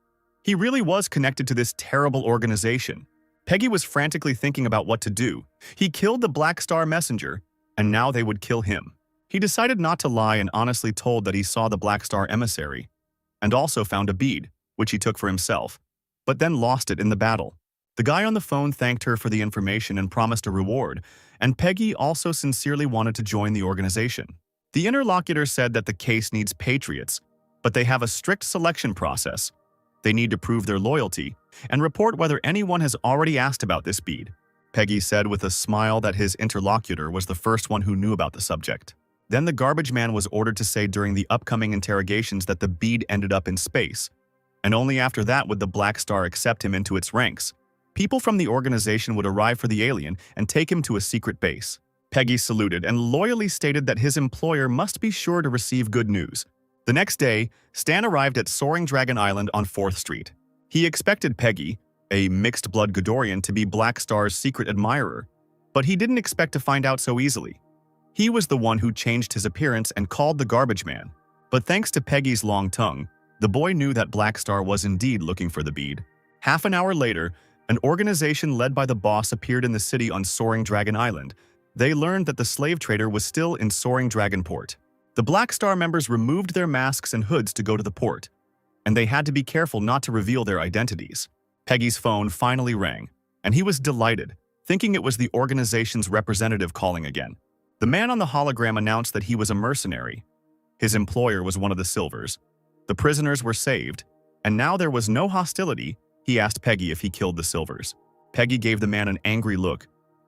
He really was connected to this terrible organization. Peggy was frantically thinking about what to do. He killed the Black Star messenger, and now they would kill him. He decided not to lie and honestly told that he saw the Black Star emissary, and also found a bead, which he took for himself, but then lost it in the battle. The guy on the phone thanked her for the information and promised a reward, and Peggy also sincerely wanted to join the organization. The interlocutor said that the case needs patriots, but they have a strict selection process. They need to prove their loyalty and report whether anyone has already asked about this bead. Peggy said with a smile that his interlocutor was the first one who knew about the subject. Then the garbage man was ordered to say during the upcoming interrogations that the bead ended up in space, and only after that would the Black Star accept him into its ranks. People from the organization would arrive for the alien and take him to a secret base. Peggy saluted and loyally stated that his employer must be sure to receive good news. The next day, Stan arrived at Soaring Dragon Island on 4th Street. He expected Peggy, a mixed-blood Godorian, to be Black Star's secret admirer, but he didn't expect to find out so easily. He was the one who changed his appearance and called the garbage man. But thanks to Peggy's long tongue, the boy knew that Black Star was indeed looking for the bead. Half an hour later, an organization led by the boss appeared in the city on Soaring Dragon Island. They learned that the slave trader was still in Soaring Dragon Port. The Black Star members removed their masks and hoods to go to the port, and they had to be careful not to reveal their identities. Peggy's phone finally rang, and he was delighted, thinking it was the organization's representative calling again. The man on the hologram announced that he was a mercenary. His employer was one of the Silvers. The prisoners were saved, and now there was no hostility. He asked Peggy if he killed the Silvers. Peggy gave the man an angry look,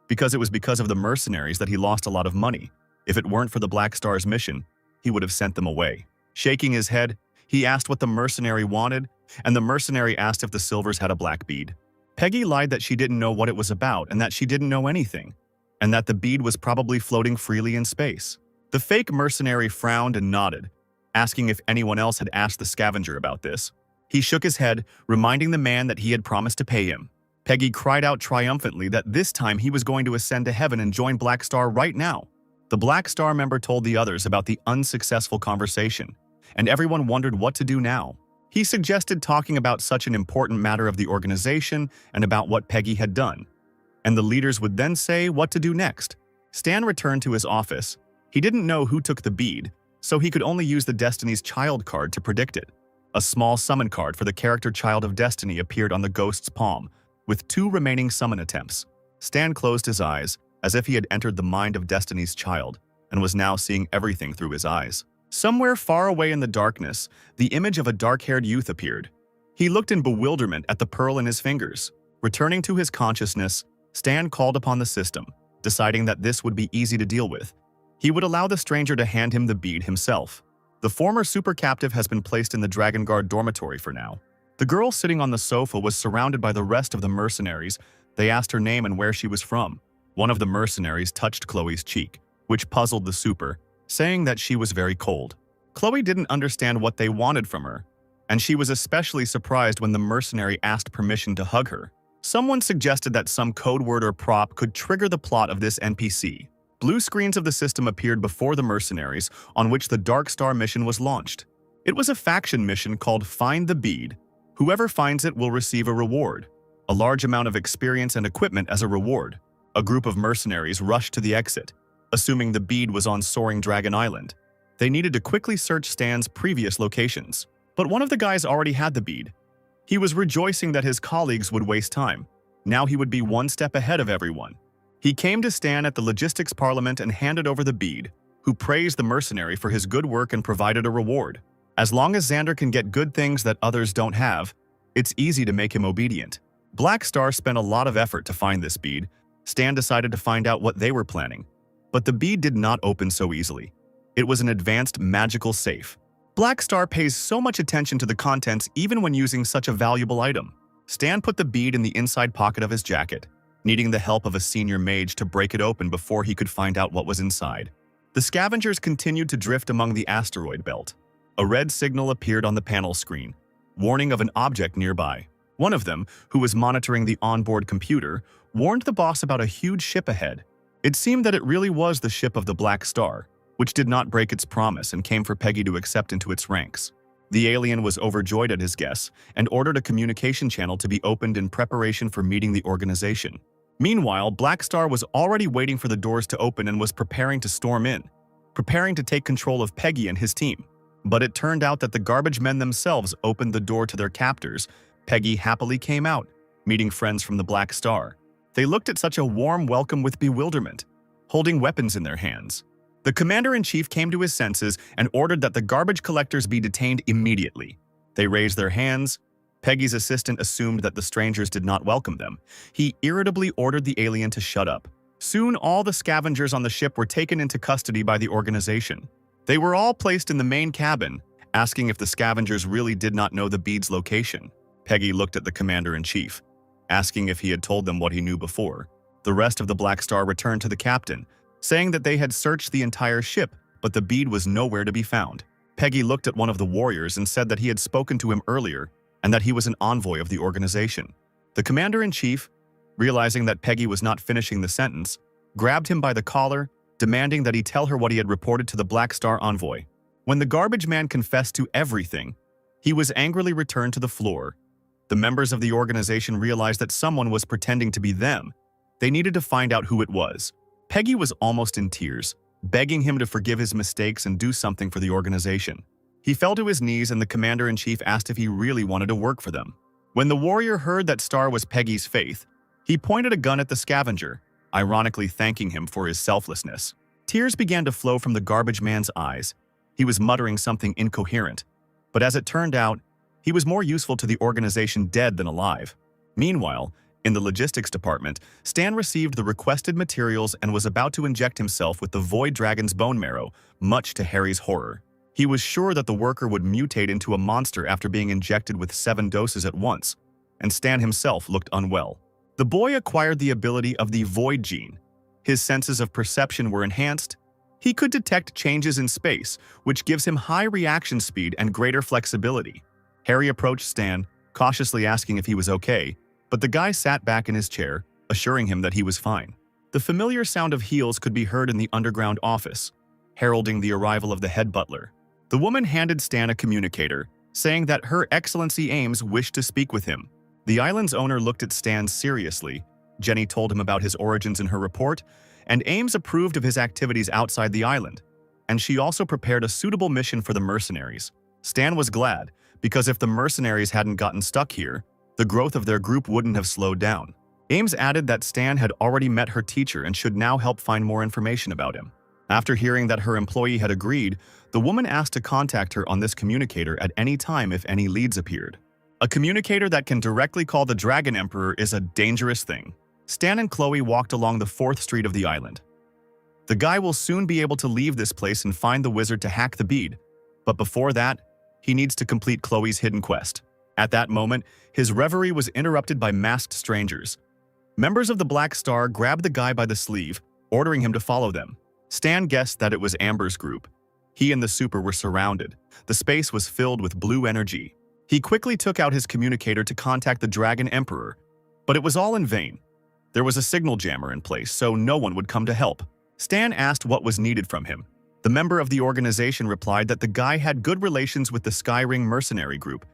because it was because of the mercenaries that he lost a lot of money. If it weren't for the Black Star's mission, he would have sent them away. Shaking his head, he asked what the mercenary wanted, and the mercenary asked if the silvers had a black bead. Peggy lied that she didn't know what it was about and that she didn't know anything, and that the bead was probably floating freely in space. The fake mercenary frowned and nodded, asking if anyone else had asked the scavenger about this. He shook his head, reminding the man that he had promised to pay him. Peggy cried out triumphantly that this time he was going to ascend to heaven and join Black Star right now. The Black Star member told the others about the unsuccessful conversation, and everyone wondered what to do now. He suggested talking about such an important matter of the organization and about what Peggy had done, and the leaders would then say what to do next. Stan returned to his office. He didn't know who took the bead, so he could only use the Destiny's Child card to predict it. A small summon card for the character Child of Destiny appeared on the ghost's palm, with 2 remaining summon attempts. Stan closed his eyes, as if he had entered the mind of Destiny's Child, and was now seeing everything through his eyes. Somewhere far away in the darkness, the image of a dark-haired youth appeared. He looked in bewilderment at the pearl in his fingers. Returning to his consciousness, Stan called upon the system, deciding that this would be easy to deal with. He would allow the stranger to hand him the bead himself. The former super captive has been placed in the Dragon Guard dormitory for now. The girl sitting on the sofa was surrounded by the rest of the mercenaries. They asked her name and where she was from. One of the mercenaries touched Chloe's cheek, which puzzled the super, saying that she was very cold. Chloe didn't understand what they wanted from her, and she was especially surprised when the mercenary asked permission to hug her. Someone suggested that some code word or prop could trigger the plot of this NPC. Blue screens of the system appeared before the mercenaries, on which the Dark Star mission was launched. It was a faction mission called Find the Bead. Whoever finds it will receive a reward, a large amount of experience and equipment as a reward. A group of mercenaries rushed to the exit, assuming the bead was on Soaring Dragon Island. They needed to quickly search Stan's previous locations, but one of the guys already had the bead. He was rejoicing that his colleagues would waste time. Now he would be one step ahead of everyone. He came to Stan at the Logistics Parliament and handed over the bead, who praised the mercenary for his good work and provided a reward. As long as Xander can get good things that others don't have, it's easy to make him obedient. Black Star spent a lot of effort to find this bead. Stan decided to find out what they were planning. But the bead did not open so easily. It was an advanced magical safe. Black Star pays so much attention to the contents even when using such a valuable item. Stan put the bead in the inside pocket of his jacket, needing the help of a senior mage to break it open before he could find out what was inside. The scavengers continued to drift among the asteroid belt. A red signal appeared on the panel screen, warning of an object nearby. One of them, who was monitoring the onboard computer, warned the boss about a huge ship ahead. It seemed that it really was the ship of the Black Star, which did not break its promise and came for Peggy to accept into its ranks. The alien was overjoyed at his guess and ordered a communication channel to be opened in preparation for meeting the organization. Meanwhile, Black Star was already waiting for the doors to open and was preparing to storm in, preparing to take control of Peggy and his team. But it turned out that the garbage men themselves opened the door to their captors. Peggy happily came out, meeting friends from the Black Star. They looked at such a warm welcome with bewilderment, holding weapons in their hands. The commander-in-chief came to his senses and ordered that the garbage collectors be detained immediately. They raised their hands. Peggy's assistant assumed that the strangers did not welcome them. He irritably ordered the alien to shut up. Soon, all the scavengers on the ship were taken into custody by the organization. They were all placed in the main cabin, asking if the scavengers really did not know the bead's location. Peggy looked at the commander-in-chief, asking if he had told them what he knew before. The rest of the Black Star returned to the captain, saying that they had searched the entire ship, but the bead was nowhere to be found. Peggy looked at one of the warriors and said that he had spoken to him earlier and that he was an envoy of the organization. The commander-in-chief, realizing that Peggy was not finishing the sentence, grabbed him by the collar, demanding that he tell her what he had reported to the Black Star envoy. When the garbage man confessed to everything, he was angrily returned to the floor. The members of the organization realized that someone was pretending to be them. They needed to find out who it was. Peggy was almost in tears, begging him to forgive his mistakes and do something for the organization. He fell to his knees and the commander-in-chief asked if he really wanted to work for them. When the warrior heard that Star was Peggy's faith, he pointed a gun at the scavenger, ironically thanking him for his selflessness. Tears began to flow from the garbage man's eyes. He was muttering something incoherent, but as it turned out, he was more useful to the organization dead than alive. Meanwhile, In the logistics department, Stan received the requested materials and was about to inject himself with the Void Dragon's bone marrow, much to Harry's horror. He was sure that the worker would mutate into a monster after being injected with 7 doses at once, and Stan himself looked unwell. The boy acquired the ability of the Void Gene. His senses of perception were enhanced. He could detect changes in space, which gives him high reaction speed and greater flexibility. Harry approached Stan, cautiously asking if he was okay, but the guy sat back in his chair, assuring him that he was fine. The familiar sound of heels could be heard in the underground office, heralding the arrival of the head butler. The woman handed Stan a communicator, saying that Her Excellency Ames wished to speak with him. The island's owner looked at Stan seriously. Jenny told him about his origins in her report, and Ames approved of his activities outside the island, and she also prepared a suitable mission for the mercenaries. Stan was glad, because if the mercenaries hadn't gotten stuck here, the growth of their group wouldn't have slowed down. Ames added that Stan had already met her teacher and should now help find more information about him. After hearing that her employee had agreed, the woman asked to contact her on this communicator at any time if any leads appeared. A communicator that can directly call the Dragon Emperor is a dangerous thing. Stan and Chloe walked along the 4th street of the island. The guy will soon be able to leave this place and find the wizard to hack the bead, but before that, he needs to complete Chloe's hidden quest. At that moment, his reverie was interrupted by masked strangers. Members of the Black Star grabbed the guy by the sleeve, ordering him to follow them. Stan guessed that it was Amber's group. He and the super were surrounded. The space was filled with blue energy. He quickly took out his communicator to contact the Dragon Emperor, but it was all in vain. There was a signal jammer in place, so no one would come to help. Stan asked what was needed from him. The member of the organization replied that the guy had good relations with the Skyring mercenary group,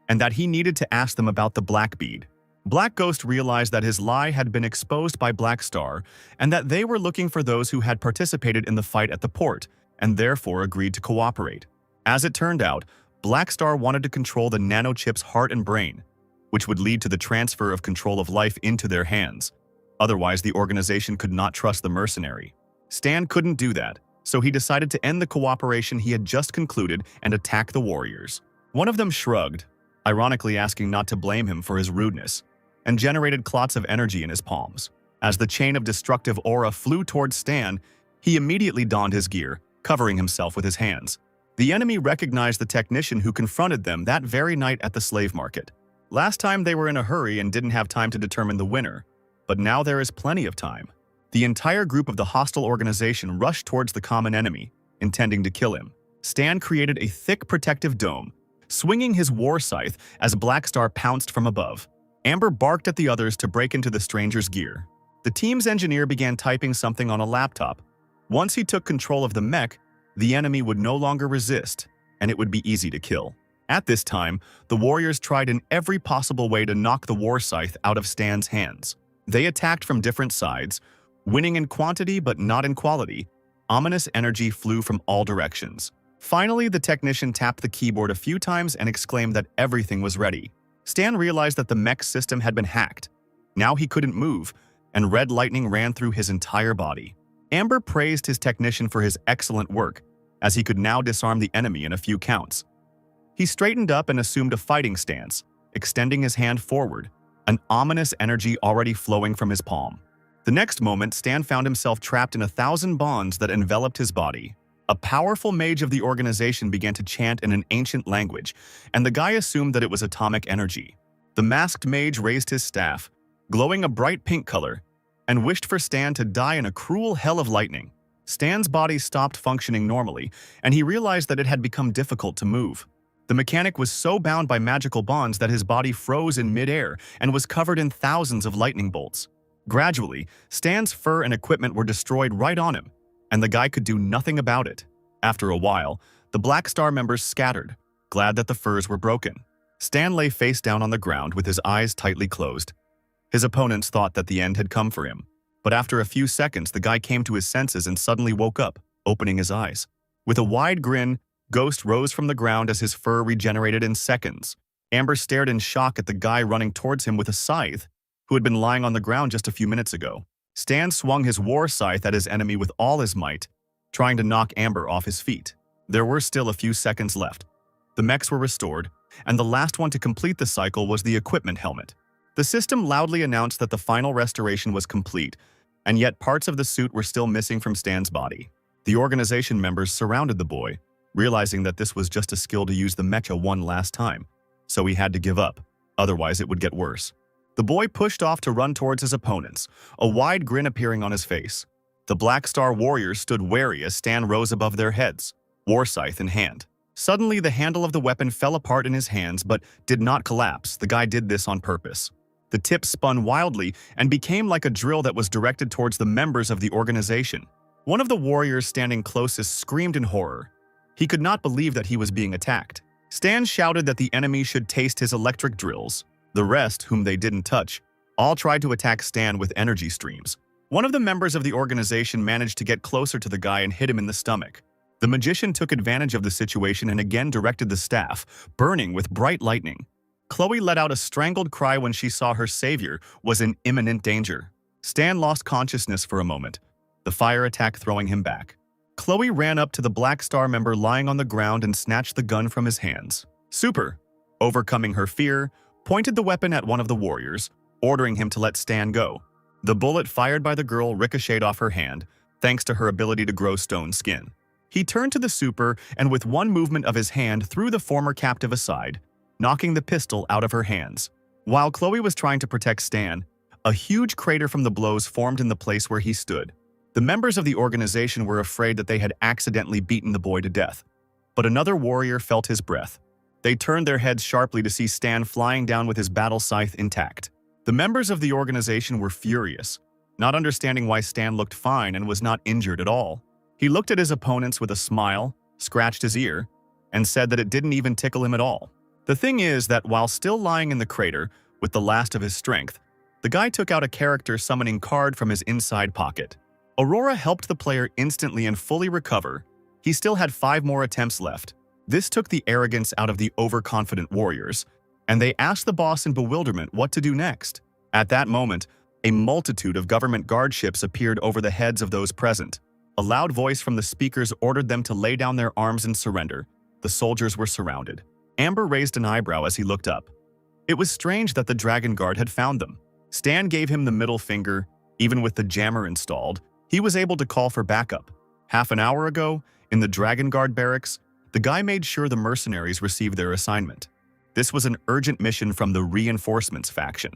and that he needed to ask them about the Black Bead. Black Ghost realized that his lie had been exposed by Black Star, and that they were looking for those who had participated in the fight at the port, and therefore agreed to cooperate. As it turned out, Black Star wanted to control the nanochip's heart and brain, which would lead to the transfer of control of life into their hands. Otherwise, the organization could not trust the mercenary. Stan couldn't do that, so he decided to end the cooperation he had just concluded and attack the warriors. One of them shrugged, ironically asking not to blame him for his rudeness, and generated clots of energy in his palms. As the chain of destructive aura flew towards Stan, he immediately donned his gear, covering himself with his hands. The enemy recognized the technician who confronted them that very night at the slave market. Last time they were in a hurry and didn't have time to determine the winner, but now there is plenty of time. The entire group of the hostile organization rushed towards the common enemy, intending to kill him. Stan created a thick protective dome, swinging his war scythe as Black Star pounced from above. Amber barked at the others to break into the stranger's gear. The team's engineer began typing something on a laptop. Once he took control of the mech, the enemy would no longer resist, and it would be easy to kill. At this time, the warriors tried in every possible way to knock the war scythe out of Stan's hands. They attacked from different sides, winning in quantity but not in quality. Ominous energy flew from all directions. Finally, the technician tapped the keyboard a few times and exclaimed that everything was ready. Stan realized that the mech system had been hacked. Now he couldn't move, and red lightning ran through his entire body. Amber praised his technician for his excellent work, as he could now disarm the enemy in a few counts. He straightened up and assumed a fighting stance, extending his hand forward, an ominous energy already flowing from his palm. The next moment, Stan found himself trapped in 1,000 bonds that enveloped his body. A powerful mage of the organization began to chant in an ancient language, and the guy assumed that it was atomic energy. The masked mage raised his staff, glowing a bright pink color, and wished for Stan to die in a cruel hell of lightning. Stan's body stopped functioning normally, and he realized that it had become difficult to move. The mechanic was so bound by magical bonds that his body froze in midair and was covered in thousands of lightning bolts. Gradually, Stan's fur and equipment were destroyed right on him, and the guy could do nothing about it. After a while, the Black Star members scattered, glad that the furs were broken. Stan lay face down on the ground with his eyes tightly closed. His opponents thought that the end had come for him, but after a few seconds, the guy came to his senses and suddenly woke up, opening his eyes. With a wide grin, Ghost rose from the ground as his fur regenerated in seconds. Amber stared in shock at the guy running towards him with a scythe, who had been lying on the ground just a few minutes ago. Stan swung his war scythe at his enemy with all his might, trying to knock Amber off his feet. There were still a few seconds left. The mechs were restored, and the last one to complete the cycle was the equipment helmet. The system loudly announced that the final restoration was complete, and yet parts of the suit were still missing from Stan's body. The organization members surrounded the boy, realizing that this was just a skill to use the mecha one last time, so he had to give up, otherwise it would get worse. The boy pushed off to run towards his opponents, a wide grin appearing on his face. The Black Star warriors stood wary as Stan rose above their heads, war scythe in hand. Suddenly, the handle of the weapon fell apart in his hands but did not collapse. The guy did this on purpose. The tip spun wildly and became like a drill that was directed towards the members of the organization. One of the warriors standing closest screamed in horror. He could not believe that he was being attacked. Stan shouted that the enemy should taste his electric drills. The rest, whom they didn't touch, all tried to attack Stan with energy streams. One of the members of the organization managed to get closer to the guy and hit him in the stomach. The magician took advantage of the situation and again directed the staff, burning with bright lightning. Chloe let out a strangled cry when she saw her savior was in imminent danger. Stan lost consciousness for a moment, the fire attack throwing him back. Chloe ran up to the Black Star member lying on the ground and snatched the gun from his hands. Super, overcoming her fear, pointed the weapon at one of the warriors, ordering him to let Stan go. The bullet fired by the girl ricocheted off her hand, thanks to her ability to grow stone skin. He turned to the super and with one movement of his hand threw the former captive aside, knocking the pistol out of her hands. While Chloe was trying to protect Stan, a huge crater from the blows formed in the place where he stood. The members of the organization were afraid that they had accidentally beaten the boy to death, but another warrior felt his breath. They turned their heads sharply to see Stan flying down with his battle scythe intact. The members of the organization were furious, not understanding why Stan looked fine and was not injured at all. He looked at his opponents with a smile, scratched his ear, and said that it didn't even tickle him at all. The thing is that while still lying in the crater, with the last of his strength, the guy took out a character summoning card from his inside pocket. Aurora helped the player instantly and fully recover. He still had 5 more attempts left. This took the arrogance out of the overconfident warriors, and they asked the boss in bewilderment what to do next. At that moment, a multitude of government guardships appeared over the heads of those present. A loud voice from the speakers ordered them to lay down their arms and surrender. The soldiers were surrounded. Amber raised an eyebrow as he looked up. It was strange that the Dragon Guard had found them. Stan gave him the middle finger. Even with the jammer installed, he was able to call for backup. Half an hour ago, in the Dragon Guard barracks, the guy made sure the mercenaries received their assignment. This was an urgent mission from the Reinforcements faction.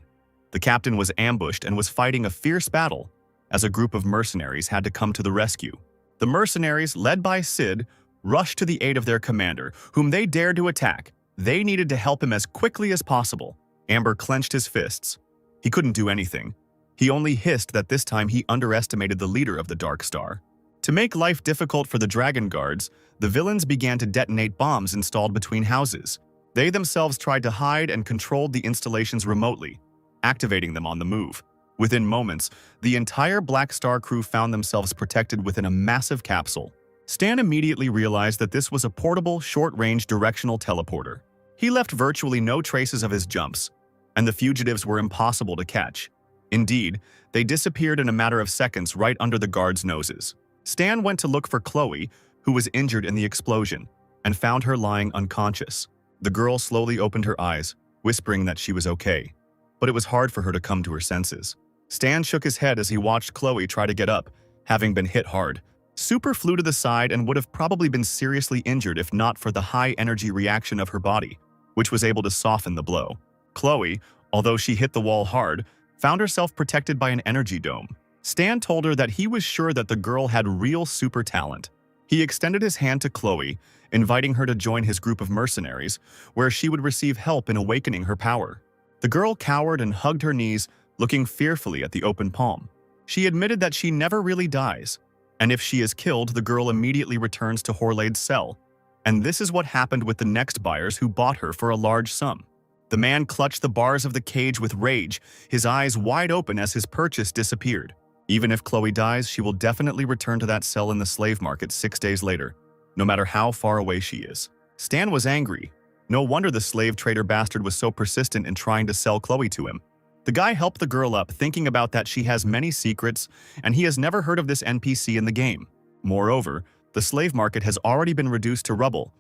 The captain was ambushed and was fighting a fierce battle, as a group of mercenaries had to come to the rescue. The mercenaries, led by Sid, rushed to the aid of their commander, whom they dared to attack. They needed to help him as quickly as possible. Amber clenched his fists. He couldn't do anything. He only hissed that this time he underestimated the leader of the Dark Star. To make life difficult for the Dragon Guards, the villains began to detonate bombs installed between houses. They themselves tried to hide and controlled the installations remotely, activating them on the move. Within moments, the entire Black Star crew found themselves protected within a massive capsule. Stan immediately realized that this was a portable, short-range directional teleporter. He left virtually no traces of his jumps, and the fugitives were impossible to catch. Indeed, they disappeared in a matter of seconds right under the guards' noses. Stan went to look for Chloe, who was injured in the explosion, and found her lying unconscious. The girl slowly opened her eyes, whispering that she was okay, but it was hard for her to come to her senses. Stan shook his head as he watched Chloe try to get up, having been hit hard. Super flew to the side and would have probably been seriously injured if not for the high-energy reaction of her body, which was able to soften the blow. Chloe, although she hit the wall hard, found herself protected by an energy dome. Stan told her that he was sure that the girl had real super talent. He extended his hand to Chloe, inviting her to join his group of mercenaries, where she would receive help in awakening her power. The girl cowered and hugged her knees, looking fearfully at the open palm. She admitted that she never really dies, and if she is killed, the girl immediately returns to Horlade's cell. And this is what happened with the next buyers who bought her for a large sum. The man clutched the bars of the cage with rage, his eyes wide open as his purchase disappeared. Even if Chloe dies, she will definitely return to that cell in the slave market 6 days later, no matter how far away she is. Stan was angry. No wonder the slave trader bastard was so persistent in trying to sell Chloe to him. The guy helped the girl up, thinking about that she has many secrets, and he has never heard of this NPC in the game. Moreover, the slave market has already been reduced to rubble,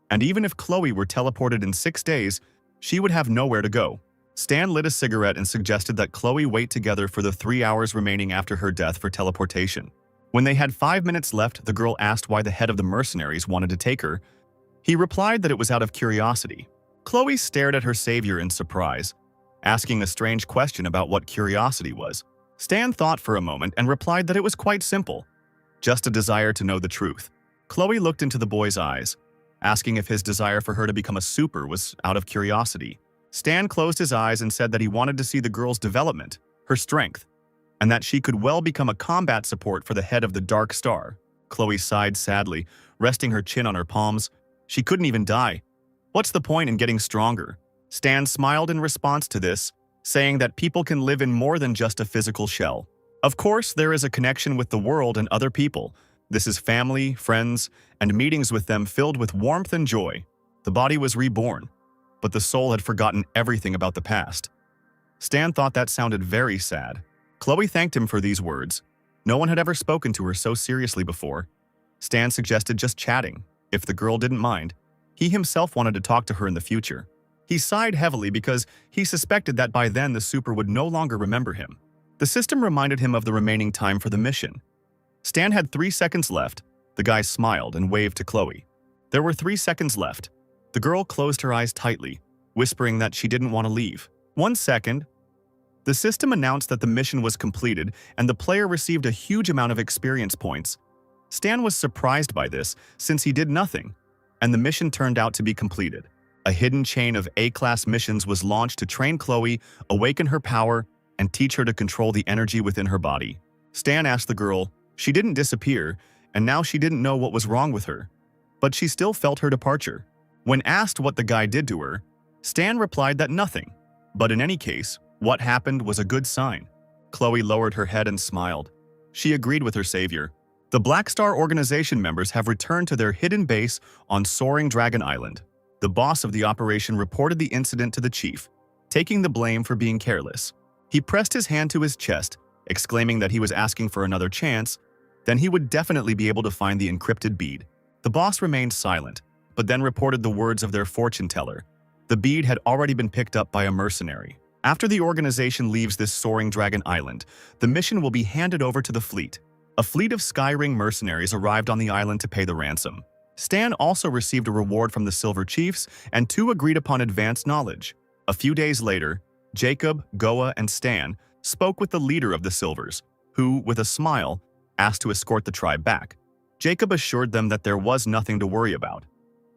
and even if Chloe were teleported in 6 days, she would have nowhere to go. Stan lit a cigarette and suggested that Chloe wait together for the 3 hours remaining after her death for teleportation. When they had 5 minutes left, the girl asked why the head of the mercenaries wanted to take her. He replied that it was out of curiosity. Chloe stared at her savior in surprise, asking a strange question about what curiosity was. Stan thought for a moment and replied that it was quite simple, just a desire to know the truth. Chloe looked into the boy's eyes, asking if his desire for her to become a super was out of curiosity. Stan closed his eyes and said that he wanted to see the girl's development, her strength, and that she could well become a combat support for the head of the Dark Star. Chloe sighed sadly, resting her chin on her palms. She couldn't even die. What's the point in getting stronger? Stan smiled in response to this, saying that people can live in more than just a physical shell. Of course, there is a connection with the world and other people. This is family, friends, and meetings with them filled with warmth and joy. The body was reborn, but the soul had forgotten everything about the past. Stan thought that sounded very sad. Chloe thanked him for these words. No one had ever spoken to her so seriously before. Stan suggested just chatting, if the girl didn't mind. He himself wanted to talk to her in the future. He sighed heavily because he suspected that by then the super would no longer remember him. The system reminded him of the remaining time for the mission. Stan had 3 seconds left. The guy smiled and waved to Chloe. There were 3 seconds left. The girl closed her eyes tightly, whispering that she didn't want to leave. 1 second. The system announced that the mission was completed and the player received a huge amount of experience points. Stan was surprised by this since he did nothing, and the mission turned out to be completed. A hidden chain of A-class missions was launched to train Chloe, awaken her power, and teach her to control the energy within her body. Stan asked the girl. She didn't disappear, and now she didn't know what was wrong with her. But she still felt her departure. When asked what the guy did to her, Stan replied that nothing. But in any case, what happened was a good sign. Chloe lowered her head and smiled. She agreed with her savior. The Black Star organization members have returned to their hidden base on Soaring Dragon Island. The boss of the operation reported the incident to the chief, taking the blame for being careless. He pressed his hand to his chest, exclaiming that he was asking for another chance, then he would definitely be able to find the encrypted bead. The boss remained silent, but then reported the words of their fortune teller. The bead had already been picked up by a mercenary. After the organization leaves this Soaring Dragon Island, the mission will be handed over to the fleet. A fleet of Skyring mercenaries arrived on the island to pay the ransom. Stan also received a reward from the Silver Chiefs and 2 agreed upon advanced knowledge. A few days later, Jacob, Goa, and Stan spoke with the leader of the Silvers, who, with a smile, asked to escort the tribe back. Jacob assured them that there was nothing to worry about.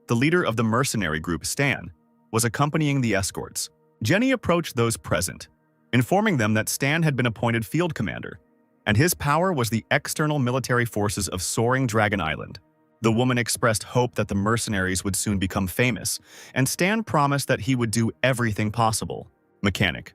The leader of the mercenary group, Stan, was accompanying the escorts. Jenny approached those present, informing them that Stan had been appointed field commander, and his power was the external military forces of Soaring Dragon Island. The woman expressed hope that the mercenaries would soon become famous, and Stan promised that he would do everything possible. Mechanic.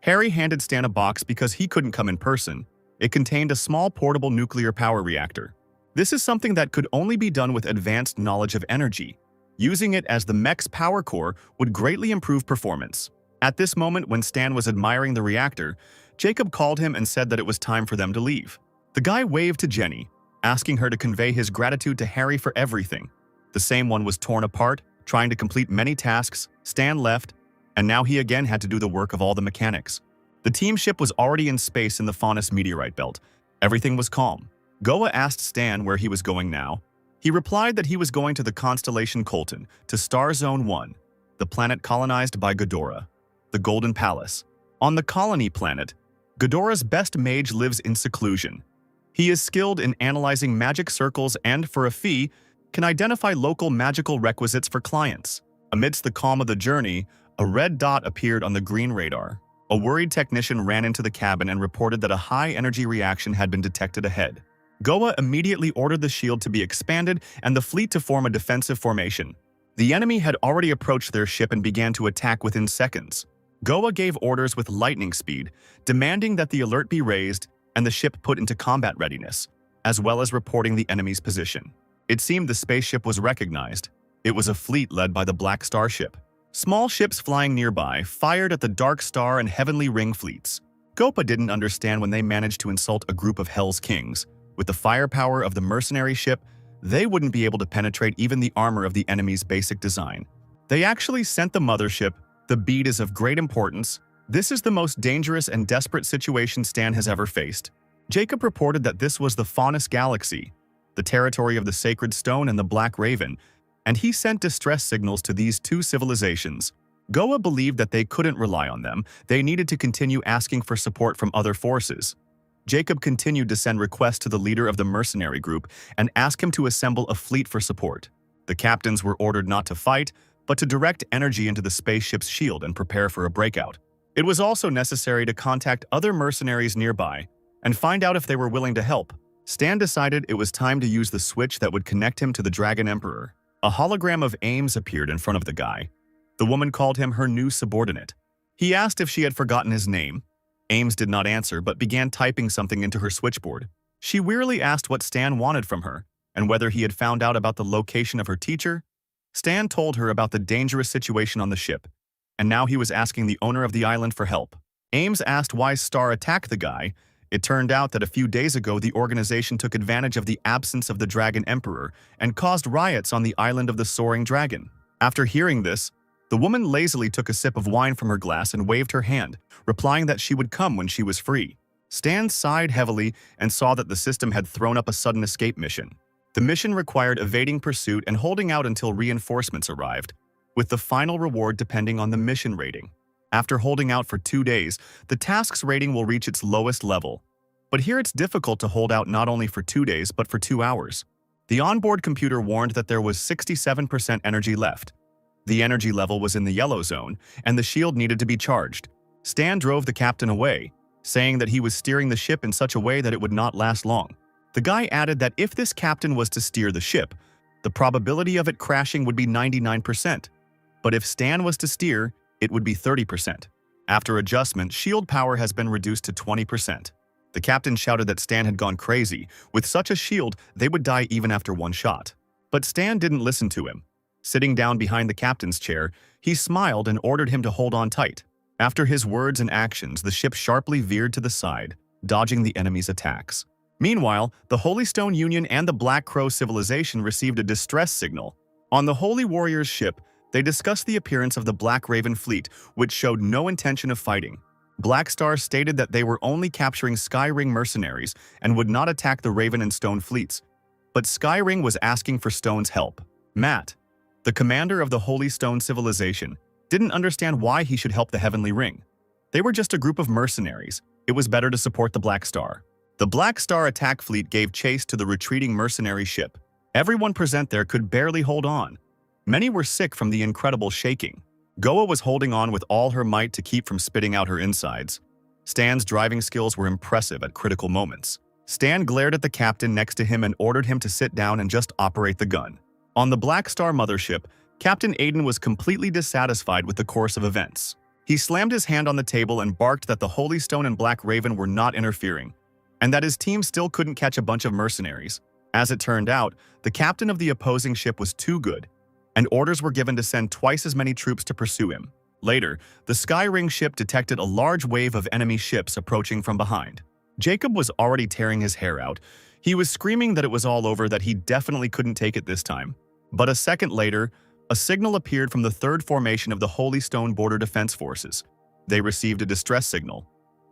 Harry handed Stan a box because he couldn't come in person. It contained a small portable nuclear power reactor. This is something that could only be done with advanced knowledge of energy. Using it as the mech's power core would greatly improve performance. At this moment, when Stan was admiring the reactor, Jacob called him and said that it was time for them to leave. The guy waved to Jenny, asking her to convey his gratitude to Harry for everything. The same one was torn apart, trying to complete many tasks. Stan left, and now he again had to do the work of all the mechanics. The team ship was already in space in the Faunus meteorite belt. Everything was calm. Goa asked Stan where he was going now. He replied that he was going to the constellation Colton, to Star Zone 1, the planet colonized by Ghidorah, the Golden Palace. On the colony planet, Ghidorah's best mage lives in seclusion. He is skilled in analyzing magic circles and, for a fee, can identify local magical requisites for clients. Amidst the calm of the journey, a red dot appeared on the green radar. A worried technician ran into the cabin and reported that a high-energy reaction had been detected ahead. Goa immediately ordered the shield to be expanded and the fleet to form a defensive formation. The enemy had already approached their ship and began to attack within seconds. Goa gave orders with lightning speed, demanding that the alert be raised and the ship put into combat readiness, as well as reporting the enemy's position. It seemed the spaceship was recognized. It was a fleet led by the Black Star ship. Small ships flying nearby fired at the Dark Star and Heavenly Ring fleets. Gopa didn't understand when they managed to insult a group of Hell's Kings. With the firepower of the mercenary ship, they wouldn't be able to penetrate even the armor of the enemy's basic design. They actually sent the mothership, The bead is of great importance. This is the most dangerous and desperate situation Stan has ever faced. Jacob reported that this was the Faunus Galaxy, the territory of the Sacred Stone and the Black Raven, and he sent distress signals to these two civilizations. Goa believed that they couldn't rely on them. They needed to continue asking for support from other forces. Jacob continued to send requests to the leader of the mercenary group and ask him to assemble a fleet for support. The captains were ordered not to fight, but to direct energy into the spaceship's shield and prepare for a breakout. It was also necessary to contact other mercenaries nearby and find out if they were willing to help. Stan decided it was time to use the switch that would connect him to the Dragon Emperor. A hologram of Ames appeared in front of the guy. The woman called him her new subordinate. He asked if she had forgotten his name. Ames did not answer but began typing something into her switchboard. She wearily asked what Stan wanted from her and whether he had found out about the location of her teacher. Stan told her about the dangerous situation on the ship, and now he was asking the owner of the island for help. Ames asked why Star attacked the guy. It turned out that a few days ago the organization took advantage of the absence of the Dragon Emperor and caused riots on the island of the Soaring Dragon. After hearing this, the woman lazily took a sip of wine from her glass and waved her hand, replying that she would come when she was free. Stan sighed heavily and saw that the system had thrown up a sudden escape mission. The mission required evading pursuit and holding out until reinforcements arrived, with the final reward depending on the mission rating. After holding out for 2 days, the task's rating will reach its lowest level. But here it's difficult to hold out not only for 2 days but for 2 hours. The onboard computer warned that there was 67% energy left. The energy level was in the yellow zone, and the shield needed to be charged. Stan drove the captain away, saying that he was steering the ship in such a way that it would not last long. The guy added that if this captain was to steer the ship, the probability of it crashing would be 99%. But if Stan was to steer, it would be 30%. After adjustment, shield power has been reduced to 20%. The captain shouted that Stan had gone crazy. With such a shield, they would die even after 1 shot. But Stan didn't listen to him. Sitting down behind the captain's chair, he smiled and ordered him to hold on tight. After his words and actions, the ship sharply veered to the side, dodging the enemy's attacks. Meanwhile, the Holy Stone Union and the Black Crow civilization received a distress signal. On the Holy Warrior's ship, they discussed the appearance of the Black Raven fleet, which showed no intention of fighting. Black Star stated that they were only capturing Skyring mercenaries and would not attack the Raven and Stone fleets. But Skyring was asking for Stone's help. Matt, the commander of the Holy Stone civilization, didn't understand why he should help the Heavenly Ring. They were just a group of mercenaries. It was better to support the Black Star. The Black Star attack fleet gave chase to the retreating mercenary ship. Everyone present there could barely hold on. Many were sick from the incredible shaking. Goa was holding on with all her might to keep from spitting out her insides. Stan's driving skills were impressive at critical moments. Stan glared at the captain next to him and ordered him to sit down and just operate the gun. On the Black Star mothership, Captain Aiden was completely dissatisfied with the course of events. He slammed his hand on the table and barked that the Holy Stone and Black Raven were not interfering, and that his team still couldn't catch a bunch of mercenaries. As it turned out, the captain of the opposing ship was too good, and orders were given to send twice as many troops to pursue him. Later, the Skyring ship detected a large wave of enemy ships approaching from behind. Jacob was already tearing his hair out. He was screaming that it was all over, that he definitely couldn't take it this time. But a second later, a signal appeared from the 3rd formation of the Holy Stone Border Defense Forces. They received a distress signal.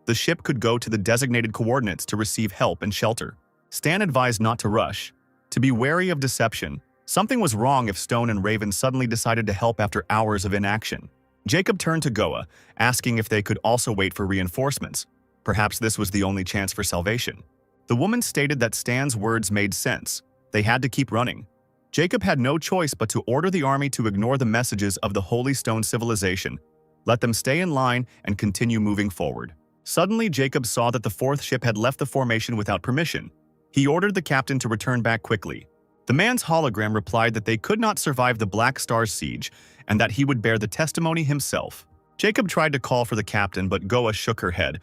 The ship could go to the designated coordinates to receive help and shelter. Stan advised not to rush, to be wary of deception. Something was wrong if Stone and Raven suddenly decided to help after hours of inaction. Jacob turned to Goa, asking if they could also wait for reinforcements. Perhaps this was the only chance for salvation. The woman stated that Stan's words made sense. They had to keep running. Jacob had no choice but to order the army to ignore the messages of the Holy Stone civilization, let them stay in line and continue moving forward. Suddenly, Jacob saw that the 4th ship had left the formation without permission. He ordered the captain to return back quickly. The man's hologram replied that they could not survive the Black Star's siege and that he would bear the testimony himself. Jacob tried to call for the captain, but Goa shook her head.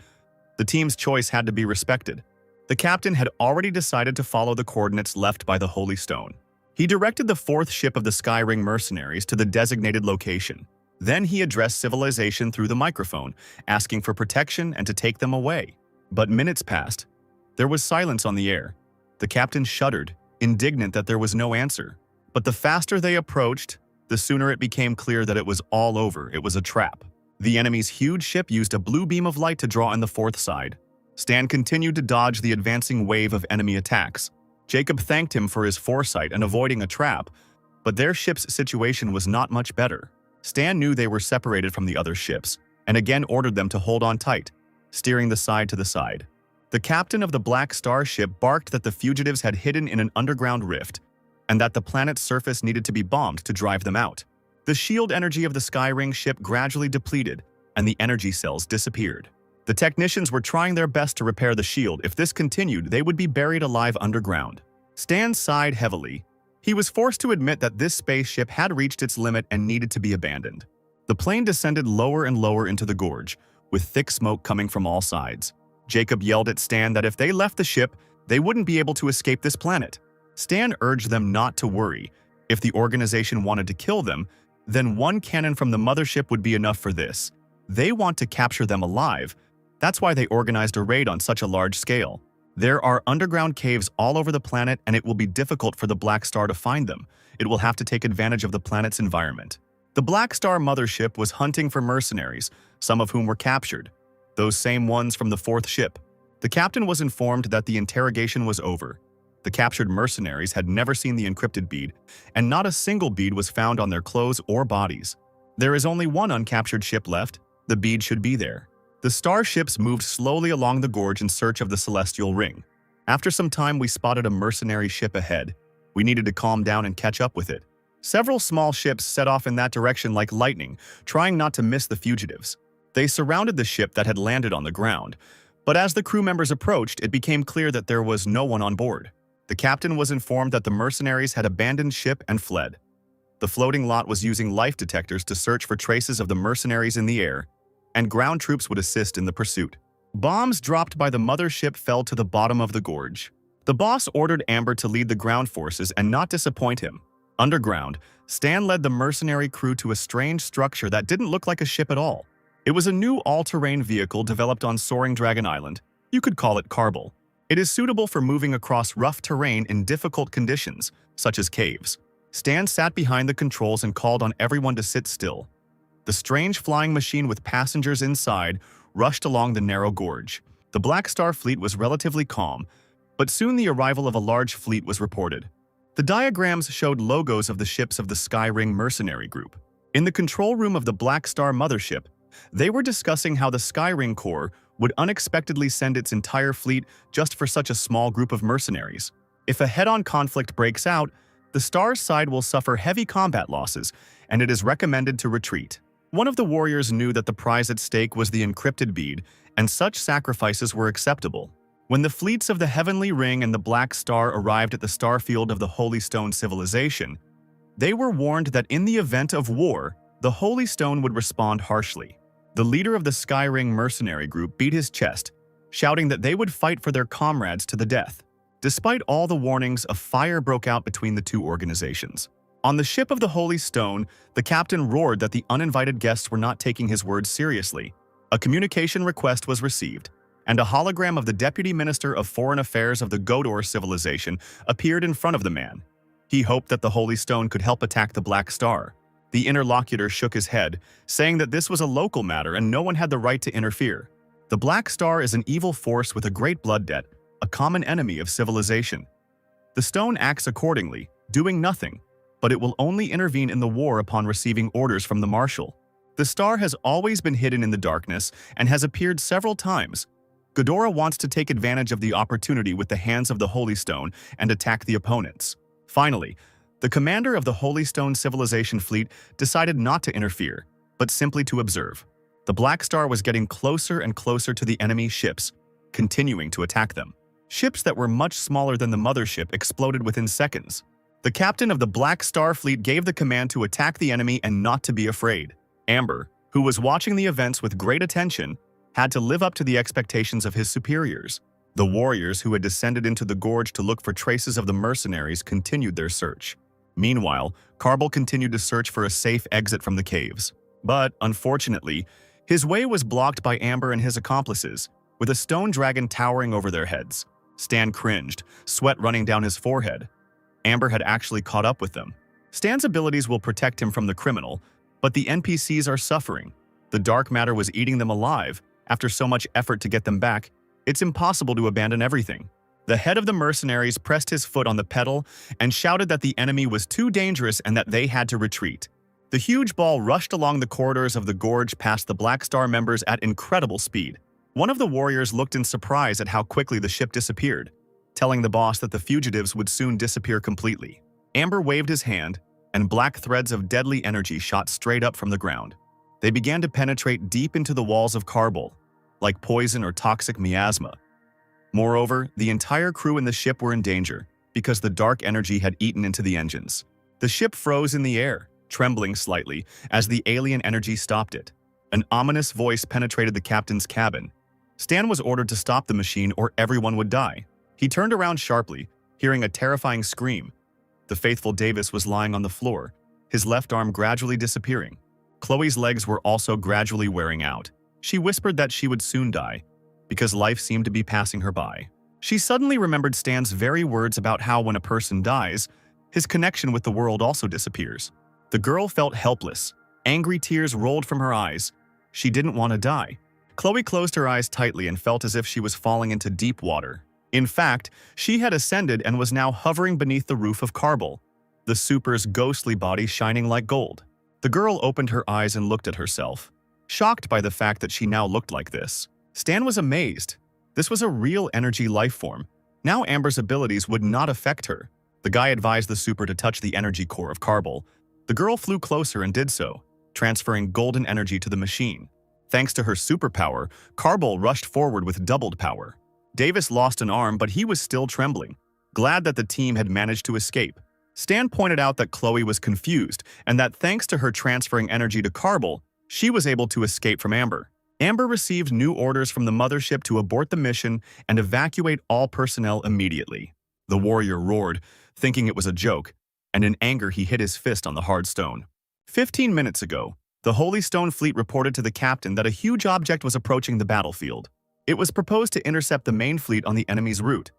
The team's choice had to be respected. The captain had already decided to follow the coordinates left by the Holy Stone. He directed the 4th ship of the Skyring mercenaries to the designated location. Then he addressed civilization through the microphone, asking for protection and to take them away. But minutes passed. There was silence on the air. The captain shuddered, indignant that there was no answer. But the faster they approached, The sooner it became clear that it was all over, it was a trap. The enemy's huge ship used a blue beam of light to draw in the fourth side. Stan continued to dodge the advancing wave of enemy attacks. Jacob thanked him for his foresight and avoiding a trap, but their ship's situation was not much better. Stan knew they were separated from the other ships, and again ordered them to hold on tight, steering the side to the side. The captain of the Black Star ship barked that the fugitives had hidden in an underground rift, and that the planet's surface needed to be bombed to drive them out. The shield energy of the Skyring ship gradually depleted, and the energy cells disappeared. The technicians were trying their best to repair the shield. If this continued, they would be buried alive underground. Stan sighed heavily. He was forced to admit that this spaceship had reached its limit and needed to be abandoned. The plane descended lower and lower into the gorge, with thick smoke coming from all sides. Jacob yelled at Stan that if they left the ship, they wouldn't be able to escape this planet. Stan urged them not to worry. If the organization wanted to kill them, then one cannon from the mothership would be enough for this. They want to capture them alive. That's why they organized a raid on such a large scale. There are underground caves all over the planet, and it will be difficult for the Black Star to find them. It will have to take advantage of the planet's environment. The Black Star mothership was hunting for mercenaries, some of whom were captured. Those same ones from the fourth ship. The captain was informed that the interrogation was over. The captured mercenaries had never seen the encrypted bead, and not a single bead was found on their clothes or bodies. There is only one uncaptured ship left. The bead should be there. The starships moved slowly along the gorge in search of the celestial ring. After some time, we spotted a mercenary ship ahead. We needed to calm down and catch up with it. Several small ships set off in that direction like lightning, trying not to miss the fugitives. They surrounded the ship that had landed on the ground, but as the crew members approached, it became clear that there was no one on board. The captain was informed that the mercenaries had abandoned ship and fled. The floating lot was using life detectors to search for traces of the mercenaries in the air, and ground troops would assist in the pursuit. Bombs dropped by the mothership fell to the bottom of the gorge. The boss ordered Amber to lead the ground forces and not disappoint him. Underground, Stan led the mercenary crew to a strange structure that didn't look like a ship at all. It was a new all-terrain vehicle developed on Soaring Dragon Island. You could call it Carbal. It is suitable for moving across rough terrain in difficult conditions, such as caves. Stan sat behind the controls and called on everyone to sit still. The strange flying machine with passengers inside rushed along the narrow gorge. The Black Star fleet was relatively calm, but soon the arrival of a large fleet was reported. The diagrams showed logos of the ships of the Skyring mercenary group. In the control room of the Black Star mothership, they were discussing how the Skyring Corps would unexpectedly send its entire fleet just for such a small group of mercenaries. If a head-on conflict breaks out, the Star's side will suffer heavy combat losses, and it is recommended to retreat. One of the warriors knew that the prize at stake was the encrypted bead, and such sacrifices were acceptable. When the fleets of the Heavenly Ring and the Black Star arrived at the starfield of the Holy Stone civilization, they were warned that in the event of war, the Holy Stone would respond harshly. The leader of the Skyring mercenary group beat his chest, shouting that they would fight for their comrades to the death. Despite all the warnings, a fire broke out between the two organizations. On the ship of the Holy Stone, the captain roared that the uninvited guests were not taking his words seriously. A communication request was received, and a hologram of the Deputy Minister of Foreign Affairs of the Godor civilization appeared in front of the man. He hoped that the Holy Stone could help attack the Black Star. The interlocutor shook his head, saying that this was a local matter and no one had the right to interfere. The Black Star is an evil force with a great blood debt, a common enemy of civilization. The stone acts accordingly, doing nothing, but it will only intervene in the war upon receiving orders from the Marshal. The star has always been hidden in the darkness and has appeared several times. Ghidorah wants to take advantage of the opportunity with the hands of the Holy Stone and attack the opponents. Finally, the commander of the Holy Stone Civilization fleet decided not to interfere, but simply to observe. The Black Star was getting closer and closer to the enemy ships, continuing to attack them. Ships that were much smaller than the mothership exploded within seconds. The captain of the Black Star fleet gave the command to attack the enemy and not to be afraid. Amber, who was watching the events with great attention, had to live up to the expectations of his superiors. The warriors who had descended into the gorge to look for traces of the mercenaries continued their search. Meanwhile, Carbal continued to search for a safe exit from the caves. But, unfortunately, his way was blocked by Amber and his accomplices, with a stone dragon towering over their heads. Stan cringed, sweat running down his forehead. Amber had actually caught up with them. Stan's abilities will protect him from the criminal, but the NPCs are suffering. The dark matter was eating them alive. After so much effort to get them back, it's impossible to abandon everything. The head of the mercenaries pressed his foot on the pedal and shouted that the enemy was too dangerous and that they had to retreat. The huge ball rushed along the corridors of the gorge past the Black Star members at incredible speed. One of the warriors looked in surprise at how quickly the ship disappeared, telling the boss that the fugitives would soon disappear completely. Amber waved his hand, and black threads of deadly energy shot straight up from the ground. They began to penetrate deep into the walls of Karbol, like poison or toxic miasma. Moreover, the entire crew in the ship were in danger, because the dark energy had eaten into the engines. The ship froze in the air, trembling slightly as the alien energy stopped it. An ominous voice penetrated the captain's cabin. Stan was ordered to stop the machine or everyone would die. He turned around sharply, hearing a terrifying scream. The faithful Davis was lying on the floor, his left arm gradually disappearing. Chloe's legs were also gradually wearing out. She whispered that she would soon die, because life seemed to be passing her by. She suddenly remembered Stan's very words about how when a person dies, his connection with the world also disappears. The girl felt helpless. Angry tears rolled from her eyes. She didn't want to die. Chloe closed her eyes tightly and felt as if she was falling into deep water. In fact, she had ascended and was now hovering beneath the roof of Karbol, the super's ghostly body shining like gold. The girl opened her eyes and looked at herself, shocked by the fact that she now looked like this. Stan was amazed. This was a real energy life form. Now Amber's abilities would not affect her. The guy advised the super to touch the energy core of Karbol. The girl flew closer and did so, transferring golden energy to the machine. Thanks to her superpower, Karbol rushed forward with doubled power. Davis lost an arm, but he was still trembling, glad that the team had managed to escape. Stan pointed out that Chloe was confused and that thanks to her transferring energy to Karbol, she was able to escape from Amber. Amber received new orders from the mothership to abort the mission and evacuate all personnel immediately. The warrior roared, thinking it was a joke, and in anger he hit his fist on the hard stone. 15 minutes ago, the Holy Stone Fleet reported to the captain that a huge object was approaching the battlefield. It was proposed to intercept the main fleet on the enemy's route,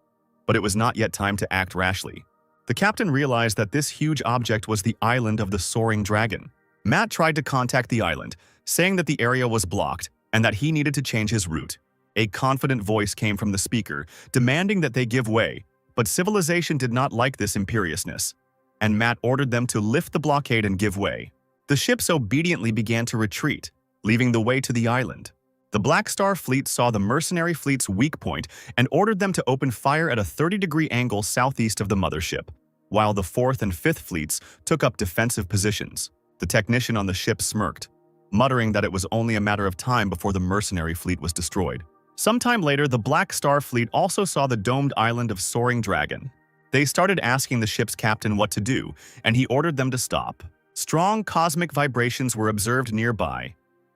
but it was not yet time to act rashly. The captain realized that this huge object was the island of the Soaring Dragon. Matt tried to contact the island, saying that the area was blocked and that he needed to change his route. A confident voice came from the speaker, demanding that they give way, but civilization did not like this imperiousness, and Matt ordered them to lift the blockade and give way. The ships obediently began to retreat, leaving the way to the island. The Black Star Fleet saw the mercenary fleet's weak point and ordered them to open fire at a 30-degree angle southeast of the mothership, while the 4th and 5th fleets took up defensive positions. The technician on the ship smirked, muttering that it was only a matter of time before the mercenary fleet was destroyed. Sometime later, the Black Star Fleet also saw the domed island of Soaring Dragon. They started asking the ship's captain what to do, and he ordered them to stop. Strong cosmic vibrations were observed nearby.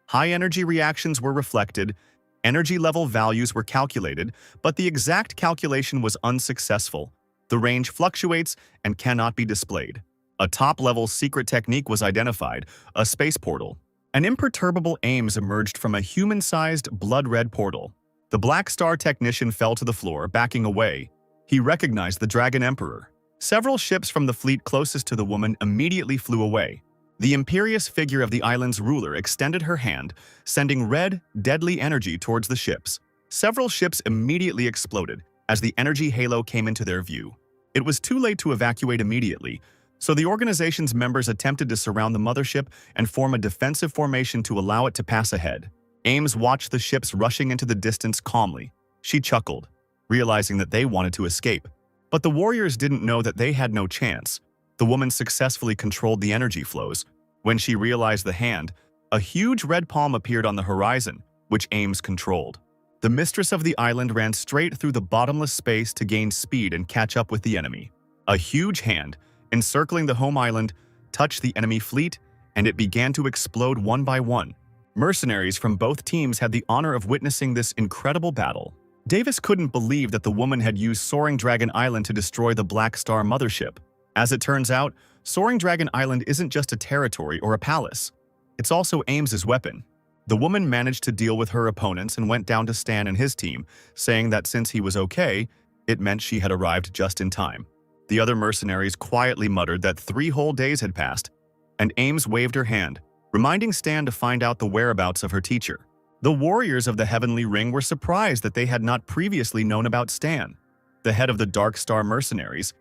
High-energy reactions were reflected, energy level values were calculated, but the exact calculation was unsuccessful. The range fluctuates and cannot be displayed. A top-level secret technique was identified, a space portal. An imperturbable Ames emerged from a human-sized, blood-red portal. The Black Star technician fell to the floor, backing away. He recognized the Dragon Emperor. Several ships from the fleet closest to the woman immediately flew away. The imperious figure of the island's ruler extended her hand, sending red, deadly energy towards the ships. Several ships immediately exploded as the energy halo came into their view. It was too late to evacuate immediately, so the organization's members attempted to surround the mothership and form a defensive formation to allow it to pass ahead. Ames watched the ships rushing into the distance calmly. She chuckled, realizing that they wanted to escape. But the warriors didn't know that they had no chance. The woman successfully controlled the energy flows. When she realized the hand, a huge red palm appeared on the horizon, which Ames controlled. The mistress of the island ran straight through the bottomless space to gain speed and catch up with the enemy. A huge hand, encircling the home island, touched the enemy fleet, and it began to explode one by one. Mercenaries from both teams had the honor of witnessing this incredible battle. Davis couldn't believe that the woman had used Soaring Dragon Island to destroy the Black Star mothership. As it turns out, Soaring Dragon Island isn't just a territory or a palace. It's also Ames's weapon. The woman managed to deal with her opponents and went down to Stan and his team, saying that since he was okay, it meant she had arrived just in time. The other mercenaries quietly muttered that 3 whole days had passed, and Ames waved her hand, reminding Stan to find out the whereabouts of her teacher. The warriors of the Heavenly Ring were surprised that they had not previously known about Stan, the head of the Dark Star mercenaries,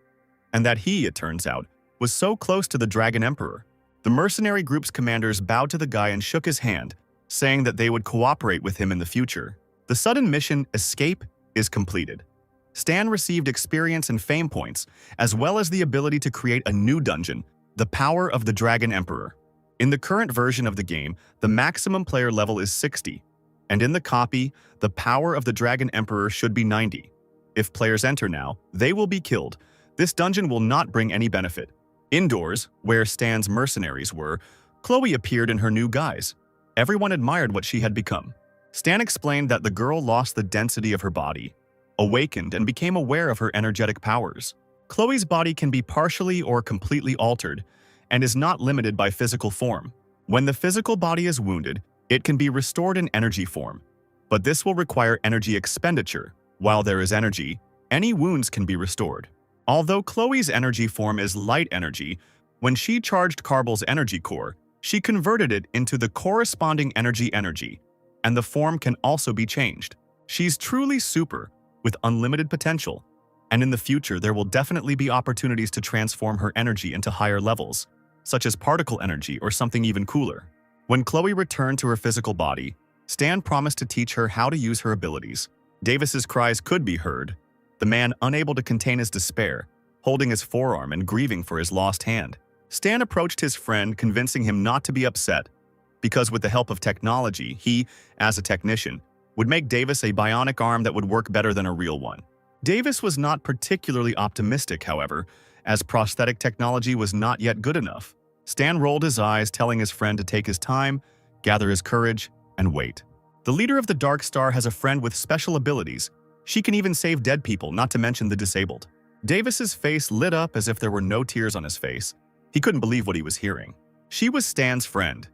and that he, it turns out, was so close to the Dragon Emperor. The mercenary group's commanders bowed to the guy and shook his hand, saying that they would cooperate with him in the future. The sudden mission, Escape, is completed. Stan received experience and fame points, as well as the ability to create a new dungeon, the Power of the Dragon Emperor. In the current version of the game, the maximum player level is 60, and in the copy, the Power of the Dragon Emperor should be 90. If players enter now, they will be killed. This dungeon will not bring any benefit. Indoors, where Stan's mercenaries were, Chloe appeared in her new guise. Everyone admired what she had become. Stan explained that the girl lost the density of her body, awakened, and became aware of her energetic powers. Chloe's body can be partially or completely altered and is not limited by physical form. When the physical body is wounded, it can be restored in energy form, but this will require energy expenditure. While there is energy, any wounds can be restored. Although Chloe's energy form is light energy, when she charged Carbel's energy core, she converted it into the corresponding energy, and the form can also be changed. She's truly super, with unlimited potential, and in the future there will definitely be opportunities to transform her energy into higher levels, such as particle energy or something even cooler. When Chloe returned to her physical body, Stan promised to teach her how to use her abilities. Davis's cries could be heard, the man unable to contain his despair, holding his forearm and grieving for his lost hand. Stan approached his friend, convincing him not to be upset, because with the help of technology, he, as a technician, would make Davis a bionic arm that would work better than a real one. Davis was not particularly optimistic, however, as prosthetic technology was not yet good enough. Stan rolled his eyes, telling his friend to take his time, gather his courage, and wait. The leader of the Dark Star has a friend with special abilities. She can even save dead people, not to mention the disabled. Davis's face lit up as if there were no tears on his face. He couldn't believe what he was hearing. She was Stan's friend.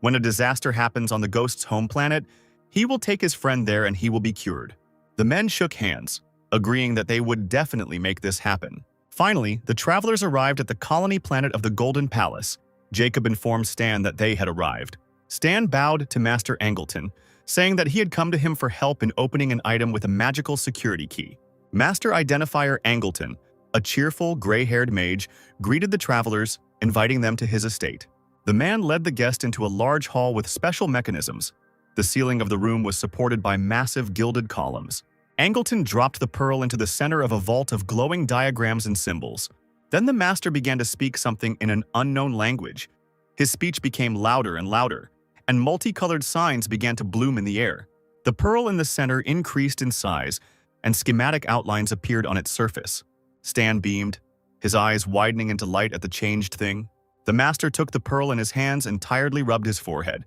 When a disaster happens on the Ghost's home planet, he will take his friend there and he will be cured. The men shook hands, agreeing that they would definitely make this happen. Finally, the travelers arrived at the colony planet of the Golden Palace. Jacob informed Stan that they had arrived. Stan bowed to Master Angleton, saying that he had come to him for help in opening an item with a magical security key. Master Identifier Angleton, a cheerful, gray-haired mage, greeted the travelers, inviting them to his estate. The man led the guest into a large hall with special mechanisms. The ceiling of the room was supported by massive gilded columns. Angleton dropped the pearl into the center of a vault of glowing diagrams and symbols. Then the master began to speak something in an unknown language. His speech became louder and louder, and multicolored signs began to bloom in the air. The pearl in the center increased in size, and schematic outlines appeared on its surface. Stan beamed, his eyes widening into light at the changed thing. The master took the pearl in his hands and tiredly rubbed his forehead.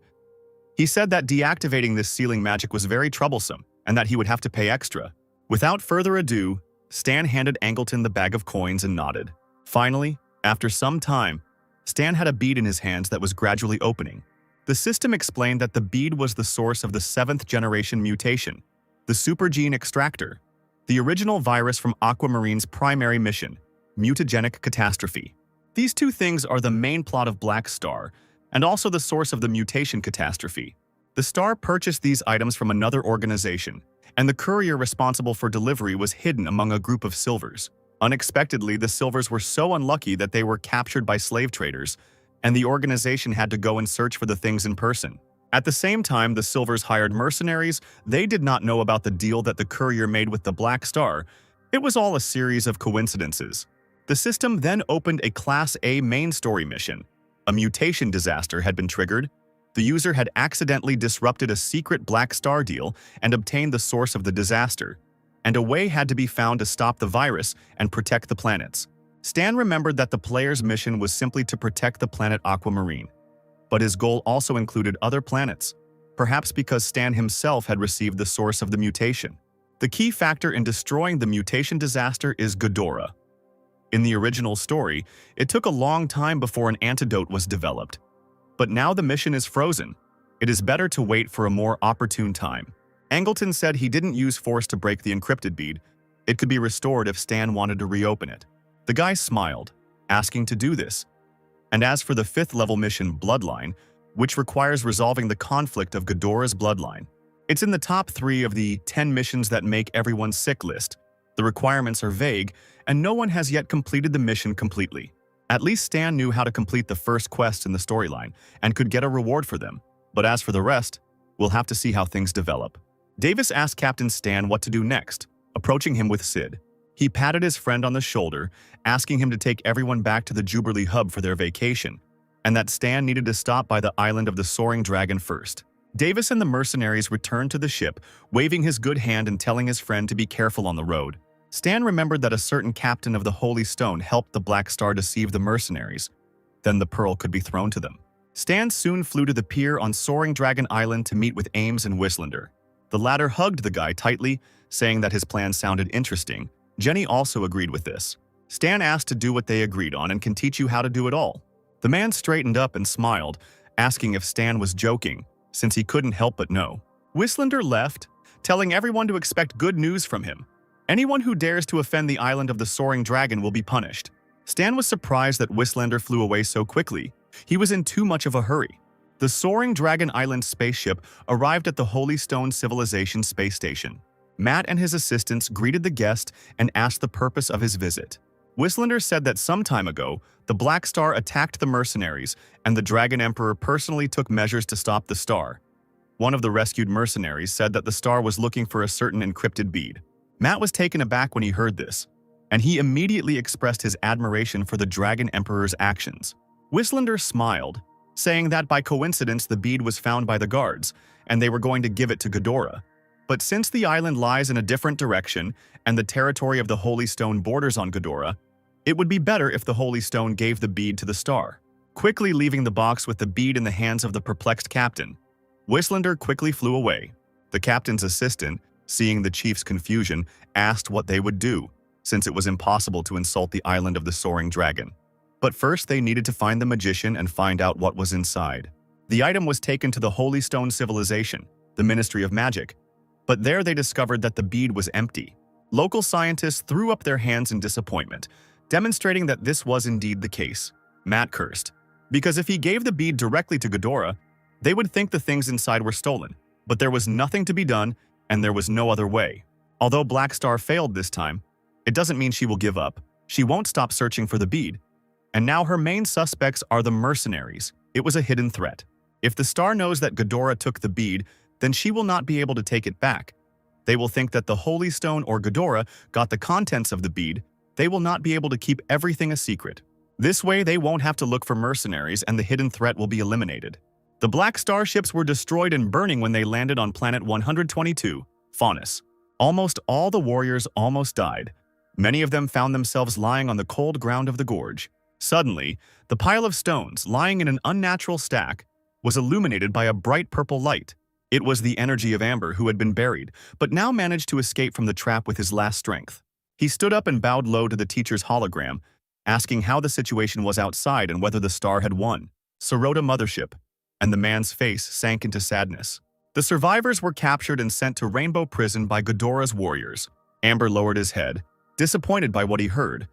He said that deactivating this sealing magic was very troublesome, and that he would have to pay extra. Without further ado, Stan handed Angleton the bag of coins and nodded. Finally, after some time, Stan had a bead in his hands that was gradually opening. The system explained that the bead was the source of the 7th-generation mutation, the supergene extractor, the original virus from Aquamarine's primary mission, mutagenic catastrophe. These two things are the main plot of Black Star, and also the source of the mutation catastrophe. The Star purchased these items from another organization, and the courier responsible for delivery was hidden among a group of silvers. Unexpectedly, the silvers were so unlucky that they were captured by slave traders, and the organization had to go and search for the things in person. At the same time, the silvers hired mercenaries. They did not know about the deal that the courier made with the Black Star. It was all a series of coincidences. The system then opened a Class A main story mission. A mutation disaster had been triggered. The user had accidentally disrupted a secret Black Star deal and obtained the source of the disaster, and a way had to be found to stop the virus and protect the planets. Stan remembered that the player's mission was simply to protect the planet Aquamarine, but his goal also included other planets, perhaps because Stan himself had received the source of the mutation. The key factor in destroying the mutation disaster is Ghidorah. In the original story, it took a long time before an antidote was developed. But now the mission is frozen. It is better to wait for a more opportune time. Angleton said he didn't use force to break the encrypted bead. It could be restored if Stan wanted to reopen it. The guy smiled, asking to do this. And as for the 5th level mission, Bloodline, which requires resolving the conflict of Ghidorah's bloodline, it's in the top 3 of the 10 missions that make everyone sick list. The requirements are vague, and no one has yet completed the mission completely. At least Stan knew how to complete the first quest in the storyline, and could get a reward for them. But as for the rest, we'll have to see how things develop. Davis asked Captain Stan what to do next, approaching him with Sid. He patted his friend on the shoulder, asking him to take everyone back to the Jubilee hub for their vacation, and that Stan needed to stop by the island of the Soaring Dragon first. Davis and the mercenaries returned to the ship, waving his good hand and telling his friend to be careful on the road. Stan remembered that a certain captain of the Holy Stone helped the Black Star deceive the mercenaries. Then the pearl could be thrown to them. Stan soon flew to the pier on Soaring Dragon Island to meet with Ames and Whistlender. The latter hugged the guy tightly, saying that his plan sounded interesting. Jenny also agreed with this. Stan asked to do what they agreed on and can teach you how to do it all. The man straightened up and smiled, asking if Stan was joking, since he couldn't help but know. Whistlender left, telling everyone to expect good news from him. Anyone who dares to offend the island of the Soaring Dragon will be punished. Stan was surprised that Whistlender flew away so quickly. He was in too much of a hurry. The Soaring Dragon Island spaceship arrived at the Holy Stone Civilization space station. Matt and his assistants greeted the guest and asked the purpose of his visit. Whistlender said that some time ago, the Black Star attacked the mercenaries, and the Dragon Emperor personally took measures to stop the star. One of the rescued mercenaries said that the star was looking for a certain encrypted bead. Matt was taken aback when he heard this, and he immediately expressed his admiration for the Dragon Emperor's actions. Whistlender smiled, saying that by coincidence the bead was found by the guards, and they were going to give it to Ghidorah. But since the island lies in a different direction, and the territory of the Holy Stone borders on Ghidorah, it would be better if the Holy Stone gave the bead to the star. Quickly leaving the box with the bead in the hands of the perplexed captain, Whistlender quickly flew away. The captain's assistant, seeing the chief's confusion, asked what they would do, since it was impossible to insult the island of the Soaring Dragon. But first they needed to find the magician and find out what was inside. The item was taken to the Holy Stone Civilization, the Ministry of Magic, but there they discovered that the bead was empty. Local scientists threw up their hands in disappointment, demonstrating that this was indeed the case. Matt cursed, because if he gave the bead directly to Ghidorah, they would think the things inside were stolen. But there was nothing to be done, and there was no other way. Although Black Star failed this time, it doesn't mean she will give up. She won't stop searching for the bead. And now her main suspects are the mercenaries. It was a hidden threat. If the star knows that Ghidorah took the bead, then she will not be able to take it back. They will think that the Holy Stone or Ghidorah got the contents of the bead. They will not be able to keep everything a secret. This way they won't have to look for mercenaries and the hidden threat will be eliminated. The Black Star ships were destroyed and burning when they landed on planet 122, Faunus. Almost all the warriors almost died. Many of them found themselves lying on the cold ground of the gorge. Suddenly, the pile of stones, lying in an unnatural stack, was illuminated by a bright purple light. It was the energy of Amber, who had been buried, but now managed to escape from the trap with his last strength. He stood up and bowed low to the teacher's hologram, asking how the situation was outside and whether the star had won. Sorota Mothership, and the man's face sank into sadness. The survivors were captured and sent to Rainbow Prison by Ghidorah's warriors. Amber lowered his head, disappointed by what he heard,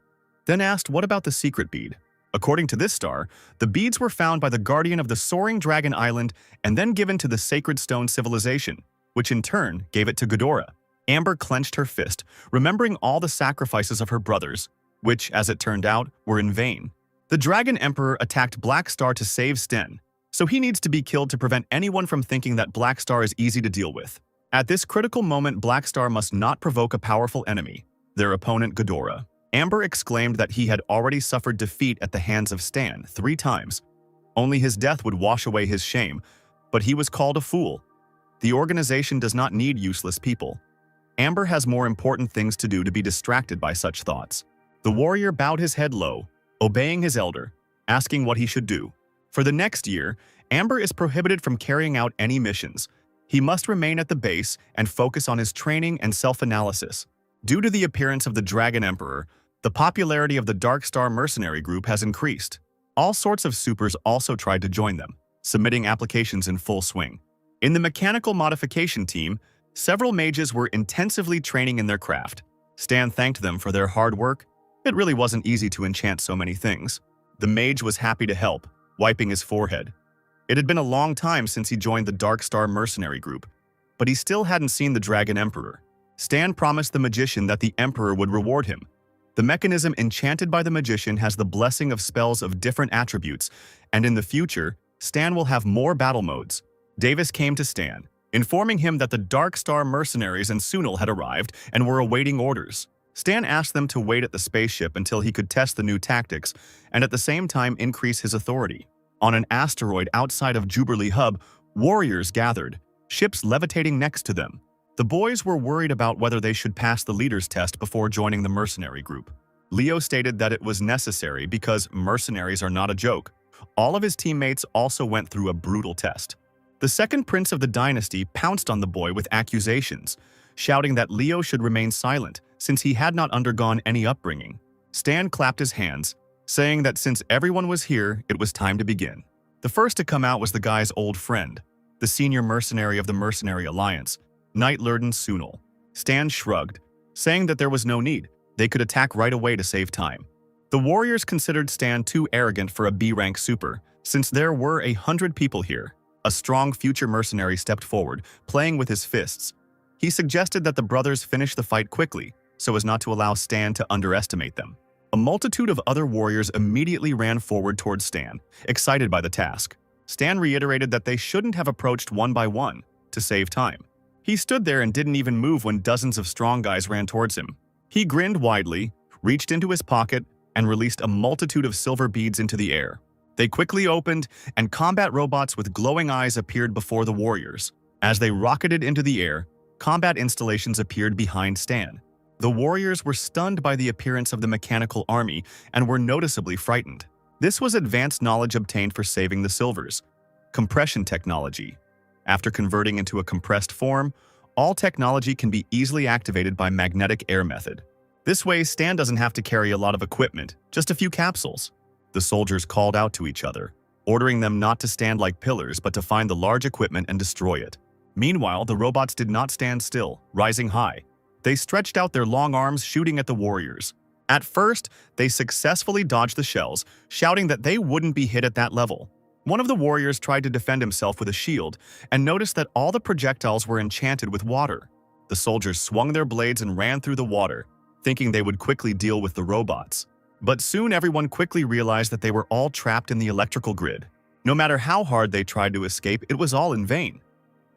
then asked what about the secret bead. According to this star, the beads were found by the guardian of the Soaring Dragon Island and then given to the Sacred Stone Civilization, which in turn gave it to Ghidorah. Amber clenched her fist, remembering all the sacrifices of her brothers, which, as it turned out, were in vain. The Dragon Emperor attacked Black Star to save Sten, so he needs to be killed to prevent anyone from thinking that Black Star is easy to deal with. At this critical moment, Black Star must not provoke a powerful enemy, their opponent Ghidorah. Amber exclaimed that he had already suffered defeat at the hands of Stan 3 times. Only his death would wash away his shame, but he was called a fool. The organization does not need useless people. Amber has more important things to do to be distracted by such thoughts. The warrior bowed his head low, obeying his elder, asking what he should do. For the next year, Amber is prohibited from carrying out any missions. He must remain at the base and focus on his training and self-analysis. Due to the appearance of the Dragon Emperor, the popularity of the Dark Star mercenary group has increased. All sorts of supers also tried to join them, submitting applications in full swing. In the mechanical modification team, several mages were intensively training in their craft. Stan thanked them for their hard work. It really wasn't easy to enchant so many things. The mage was happy to help, wiping his forehead. It had been a long time since he joined the Dark Star mercenary group, but he still hadn't seen the Dragon Emperor. Stan promised the magician that the Emperor would reward him. The mechanism enchanted by the magician has the blessing of spells of different attributes, and in the future, Stan will have more battle modes. Davis came to Stan, informing him that the Dark Star mercenaries and Sunil had arrived and were awaiting orders. Stan asked them to wait at the spaceship until he could test the new tactics and at the same time increase his authority. On an asteroid outside of Jubilee Hub, warriors gathered, ships levitating next to them. The boys were worried about whether they should pass the leader's test before joining the mercenary group. Leo stated that it was necessary because mercenaries are not a joke. All of his teammates also went through a brutal test. The second prince of the dynasty pounced on the boy with accusations, shouting that Leo should remain silent since he had not undergone any upbringing. Stan clapped his hands, saying that since everyone was here, it was time to begin. The first to come out was the guy's old friend, the senior mercenary of the Mercenary Alliance, Knight Lurden Sunil. Stan shrugged, saying that there was no need. They could attack right away to save time. The warriors considered Stan too arrogant for a B-rank super, since there were 100 people here. A strong future mercenary stepped forward, playing with his fists. He suggested that the brothers finish the fight quickly, so as not to allow Stan to underestimate them. A multitude of other warriors immediately ran forward towards Stan, excited by the task. Stan reiterated that they shouldn't have approached one by one, to save time. He stood there and didn't even move when dozens of strong guys ran towards him. He grinned widely, reached into his pocket, and released a multitude of silver beads into the air. They quickly opened, and combat robots with glowing eyes appeared before the warriors. As they rocketed into the air, combat installations appeared behind Stan. The warriors were stunned by the appearance of the mechanical army and were noticeably frightened. This was advanced knowledge obtained for saving the silvers. Compression technology. After converting into a compressed form, all technology can be easily activated by magnetic air method. This way, Stan doesn't have to carry a lot of equipment, just a few capsules. The soldiers called out to each other, ordering them not to stand like pillars but to find the large equipment and destroy it. Meanwhile, the robots did not stand still, rising high. They stretched out their long arms, shooting at the warriors. At first, they successfully dodged the shells, shouting that they wouldn't be hit at that level. One of the warriors tried to defend himself with a shield and noticed that all the projectiles were enchanted with water. The soldiers swung their blades and ran through the water, thinking they would quickly deal with the robots. But soon everyone quickly realized that they were all trapped in the electrical grid. No matter how hard they tried to escape, it was all in vain.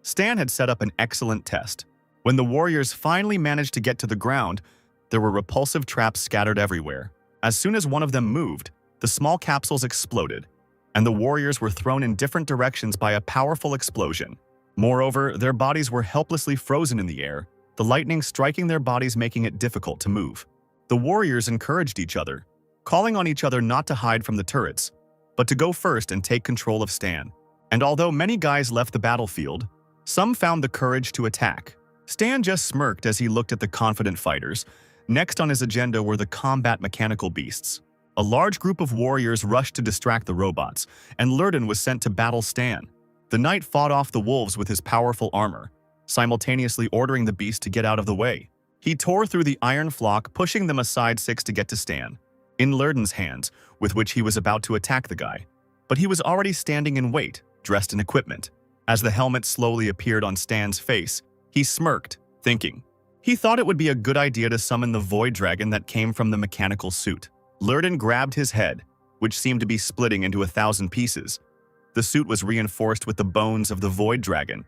Stan had set up an excellent test. When the warriors finally managed to get to the ground, there were repulsive traps scattered everywhere. As soon as one of them moved, the small capsules exploded, and the warriors were thrown in different directions by a powerful explosion. Moreover, their bodies were helplessly frozen in the air, the lightning striking their bodies making it difficult to move. The warriors encouraged each other, calling on each other not to hide from the turrets, but to go first and take control of Stan. And although many guys left the battlefield, some found the courage to attack. Stan just smirked as he looked at the confident fighters. Next on his agenda were the combat mechanical beasts. A large group of warriors rushed to distract the robots, and Lurden was sent to battle Stan. The knight fought off the wolves with his powerful armor, simultaneously ordering the beast to get out of the way. He tore through the iron flock, pushing them aside 6 to get to Stan, in Lurden's hands, with which he was about to attack the guy. But he was already standing in wait, dressed in equipment. As the helmet slowly appeared on Stan's face, he smirked, thinking. He thought it would be a good idea to summon the void dragon that came from the mechanical suit. Lurden grabbed his head, which seemed to be splitting into 1,000 pieces. The suit was reinforced with the bones of the void dragon,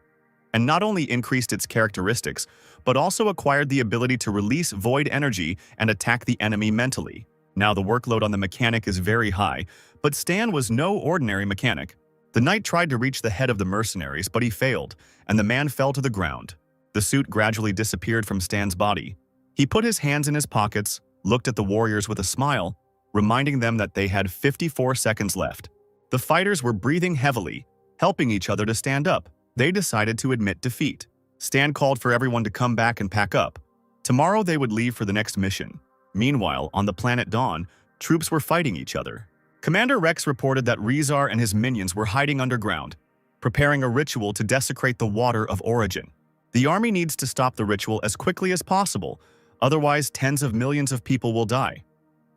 and not only increased its characteristics, but also acquired the ability to release void energy and attack the enemy mentally. Now the workload on the mechanic is very high, but Stan was no ordinary mechanic. The knight tried to reach the head of the mercenaries, but he failed, and the man fell to the ground. The suit gradually disappeared from Stan's body. He put his hands in his pockets, looked at the warriors with a smile, reminding them that they had 54 seconds left. The fighters were breathing heavily, helping each other to stand up. They decided to admit defeat. Stan called for everyone to come back and pack up. Tomorrow they would leave for the next mission. Meanwhile, on the planet Dawn, troops were fighting each other. Commander Rex reported that Rizar and his minions were hiding underground, preparing a ritual to desecrate the water of origin. The army needs to stop the ritual as quickly as possible, otherwise tens of millions of people will die.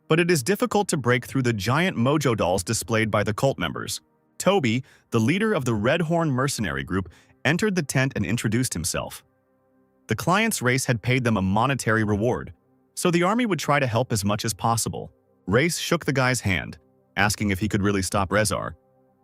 but it is difficult to break through the giant mojo dolls displayed by the cult members. Toby, the leader of the Red Horn mercenary group, entered the tent and introduced himself. The client's race had paid them a monetary reward, so the army would try to help as much as possible. Race shook the guy's hand, asking if he could really stop Rezar.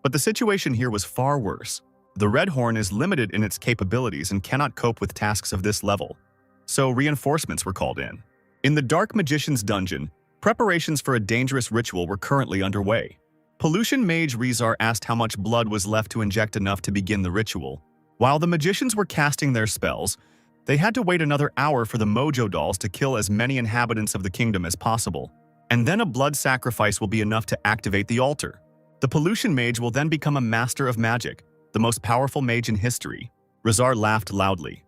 But the situation here was far worse. The Red Horn is limited in its capabilities and cannot cope with tasks of this level, so reinforcements were called in. In the Dark Magician's dungeon, preparations for a dangerous ritual were currently underway. Pollution Mage Rezar asked how much blood was left to inject enough to begin the ritual. While the magicians were casting their spells, they had to wait another hour for the mojo dolls to kill as many inhabitants of the kingdom as possible. And then a blood sacrifice will be enough to activate the altar. The Pollution Mage will then become a master of magic, the most powerful mage in history. Rezar laughed loudly.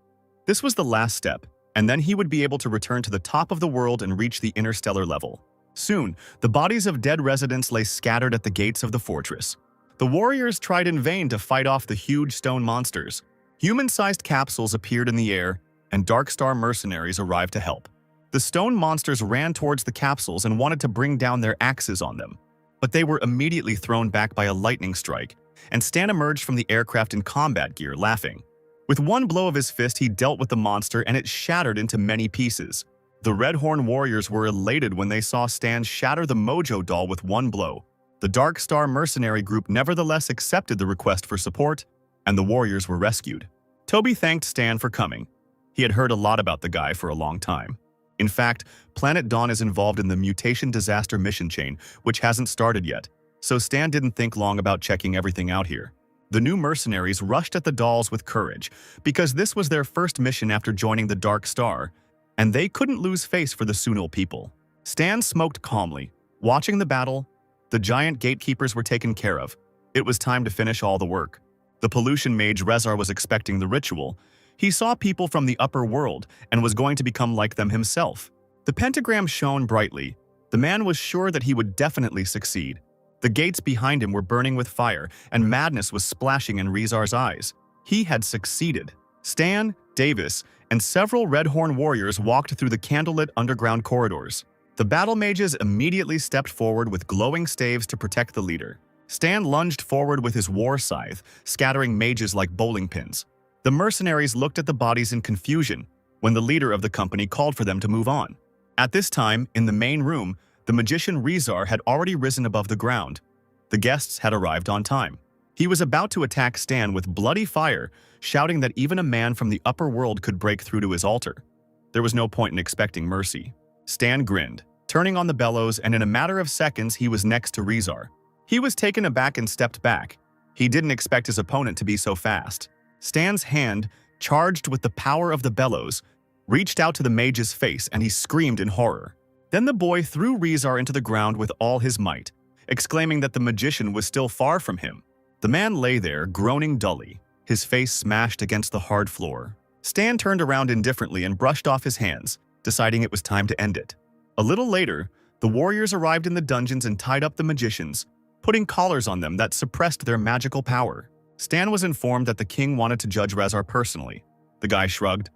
This was the last step, and then he would be able to return to the top of the world and reach the interstellar level. Soon, the bodies of dead residents lay scattered at the gates of the fortress. The warriors tried in vain to fight off the huge stone monsters. Human-sized capsules appeared in the air, and Dark Star mercenaries arrived to help. The stone monsters ran towards the capsules and wanted to bring down their axes on them, but they were immediately thrown back by a lightning strike, and Stan emerged from the aircraft in combat gear, laughing. With one blow of his fist, he dealt with the monster and it shattered into many pieces. The Red Horn warriors were elated when they saw Stan shatter the mojo doll with one blow. The Dark Star mercenary group nevertheless accepted the request for support, and the warriors were rescued. Toby thanked Stan for coming. He had heard a lot about the guy for a long time. In fact, Planet Dawn is involved in the mutation disaster mission chain, which hasn't started yet, so Stan didn't think long about checking everything out here. The new mercenaries rushed at the dolls with courage, because this was their first mission after joining the Dark Star, and they couldn't lose face for the Sunil people. Stan smoked calmly, watching the battle. The giant gatekeepers were taken care of. It was time to finish all the work. The pollution mage Rezar was expecting the ritual. He saw people from the upper world and was going to become like them himself. The pentagram shone brightly. The man was sure that he would definitely succeed. The gates behind him were burning with fire, and madness was splashing in Rezar's eyes. He had succeeded. Stan, Davis, and several Red Horn warriors walked through the candlelit underground corridors. The battle mages immediately stepped forward with glowing staves to protect the leader. Stan lunged forward with his war scythe, scattering mages like bowling pins. The mercenaries looked at the bodies in confusion when the leader of the company called for them to move on. At this time, in the main room, the magician Rezar had already risen above the ground. The guests had arrived on time. He was about to attack Stan with bloody fire, shouting that even a man from the upper world could break through to his altar. There was no point in expecting mercy. Stan grinned, turning on the bellows, and in a matter of seconds he was next to Rezar. He was taken aback and stepped back. He didn't expect his opponent to be so fast. Stan's hand, charged with the power of the bellows, reached out to the mage's face and he screamed in horror. Then the boy threw Rezar into the ground with all his might, exclaiming that the magician was still far from him. The man lay there, groaning dully, his face smashed against the hard floor. Stan turned around indifferently and brushed off his hands, deciding it was time to end it. A little later, the warriors arrived in the dungeons and tied up the magicians, putting collars on them that suppressed their magical power. Stan was informed that the king wanted to judge Rezar personally. The guy shrugged.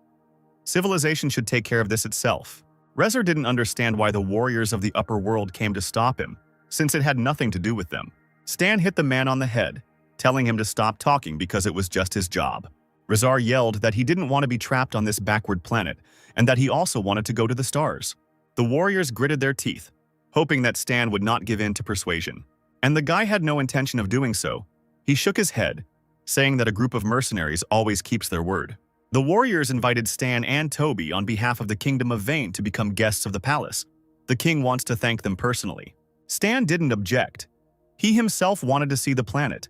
Civilization should take care of this itself. Rezar didn't understand why the warriors of the upper world came to stop him, since it had nothing to do with them. Stan hit the man on the head, telling him to stop talking because it was just his job. Rezar yelled that he didn't want to be trapped on this backward planet, and that he also wanted to go to the stars. The warriors gritted their teeth, hoping that Stan would not give in to persuasion. And the guy had no intention of doing so. He shook his head, saying that a group of mercenaries always keeps their word. The warriors invited Stan and Toby on behalf of the Kingdom of Vane to become guests of the palace. The king wants to thank them personally. Stan didn't object. He himself wanted to see the planet.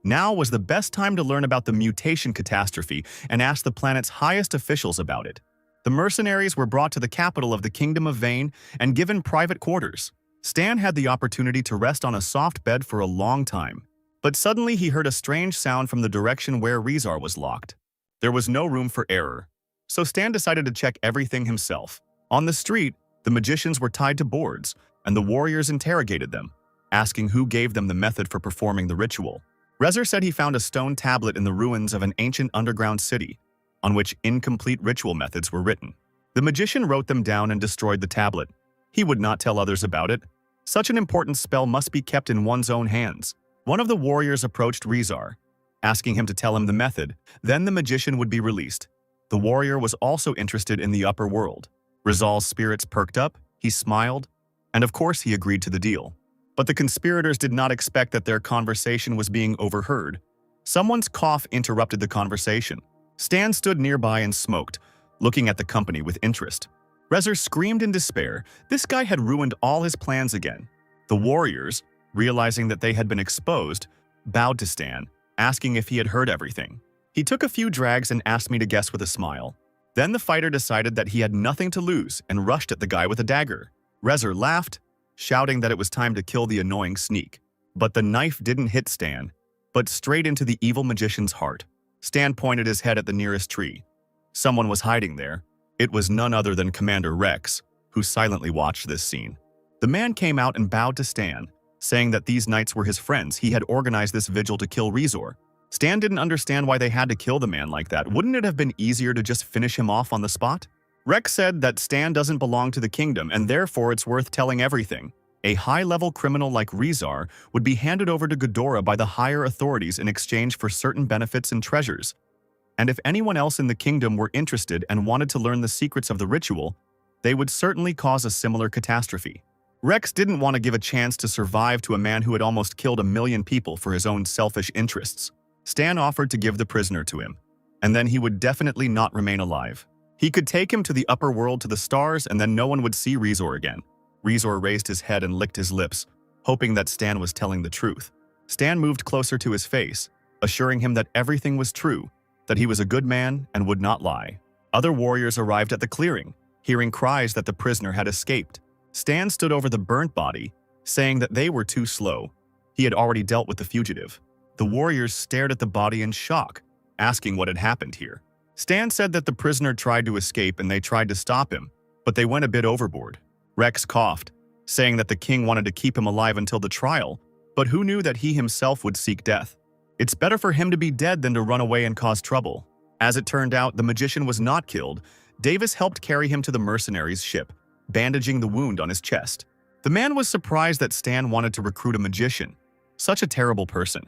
Now was the best time to learn about the mutation catastrophe and ask the planet's highest officials about it. The mercenaries were brought to the capital of the Kingdom of Vane and given private quarters. Stan had the opportunity to rest on a soft bed for a long time. But suddenly he heard a strange sound from the direction where Rezar was locked. There was no room for error, so Stan decided to check everything himself. On the street, the magicians were tied to boards, and the warriors interrogated them, asking who gave them the method for performing the ritual. Rezar said he found a stone tablet in the ruins of an ancient underground city, on which incomplete ritual methods were written. The magician wrote them down and destroyed the tablet. He would not tell others about it. Such an important spell must be kept in one's own hands. One of the warriors approached Rizar, asking him to tell him the method. Then the magician would be released. The warrior was also interested in the upper world. Rizal's spirits perked up, he smiled, and of course he agreed to the deal. But the conspirators did not expect that their conversation was being overheard. Someone's cough interrupted the conversation. Stan stood nearby and smoked, looking at the company with interest. Rezar screamed in despair. This guy had ruined all his plans again. The warriors, realizing that they had been exposed, bowed to Stan, asking if he had heard everything. He took a few drags and asked me to guess with a smile. Then the fighter decided that he had nothing to lose and rushed at the guy with a dagger. Rezar laughed, shouting that it was time to kill the annoying sneak. But the knife didn't hit Stan, but straight into the evil magician's heart. Stan pointed his head at the nearest tree. Someone was hiding there. It was none other than Commander Rex, who silently watched this scene. The man came out and bowed to Stan, saying that these knights were his friends. He had organized this vigil to kill Rizar. Stan didn't understand why they had to kill the man like that. Wouldn't it have been easier to just finish him off on the spot? Rex said that Stan doesn't belong to the kingdom, and therefore it's worth telling everything. A high-level criminal like Rizar would be handed over to Ghidorah by the higher authorities in exchange for certain benefits and treasures. And if anyone else in the kingdom were interested and wanted to learn the secrets of the ritual, they would certainly cause a similar catastrophe. Rex didn't want to give a chance to survive to a man who had almost killed 1 million people for his own selfish interests. Stan offered to give the prisoner to him, and then he would definitely not remain alive. He could take him to the upper world, to the stars, and then no one would see Rizar again. Rizar raised his head and licked his lips, hoping that Stan was telling the truth. Stan moved closer to his face, assuring him that everything was true, that he was a good man and would not lie. Other warriors arrived at the clearing, hearing cries that the prisoner had escaped. Stan stood over the burnt body, saying that they were too slow. He had already dealt with the fugitive. The warriors stared at the body in shock, asking what had happened here. Stan said that the prisoner tried to escape and they tried to stop him, but they went a bit overboard. Rex coughed, saying that the king wanted to keep him alive until the trial, but who knew that he himself would seek death? It's better for him to be dead than to run away and cause trouble. As it turned out, the magician was not killed. Davis helped carry him to the mercenary's ship, bandaging the wound on his chest. The man was surprised that Stan wanted to recruit a magician. Such a terrible person.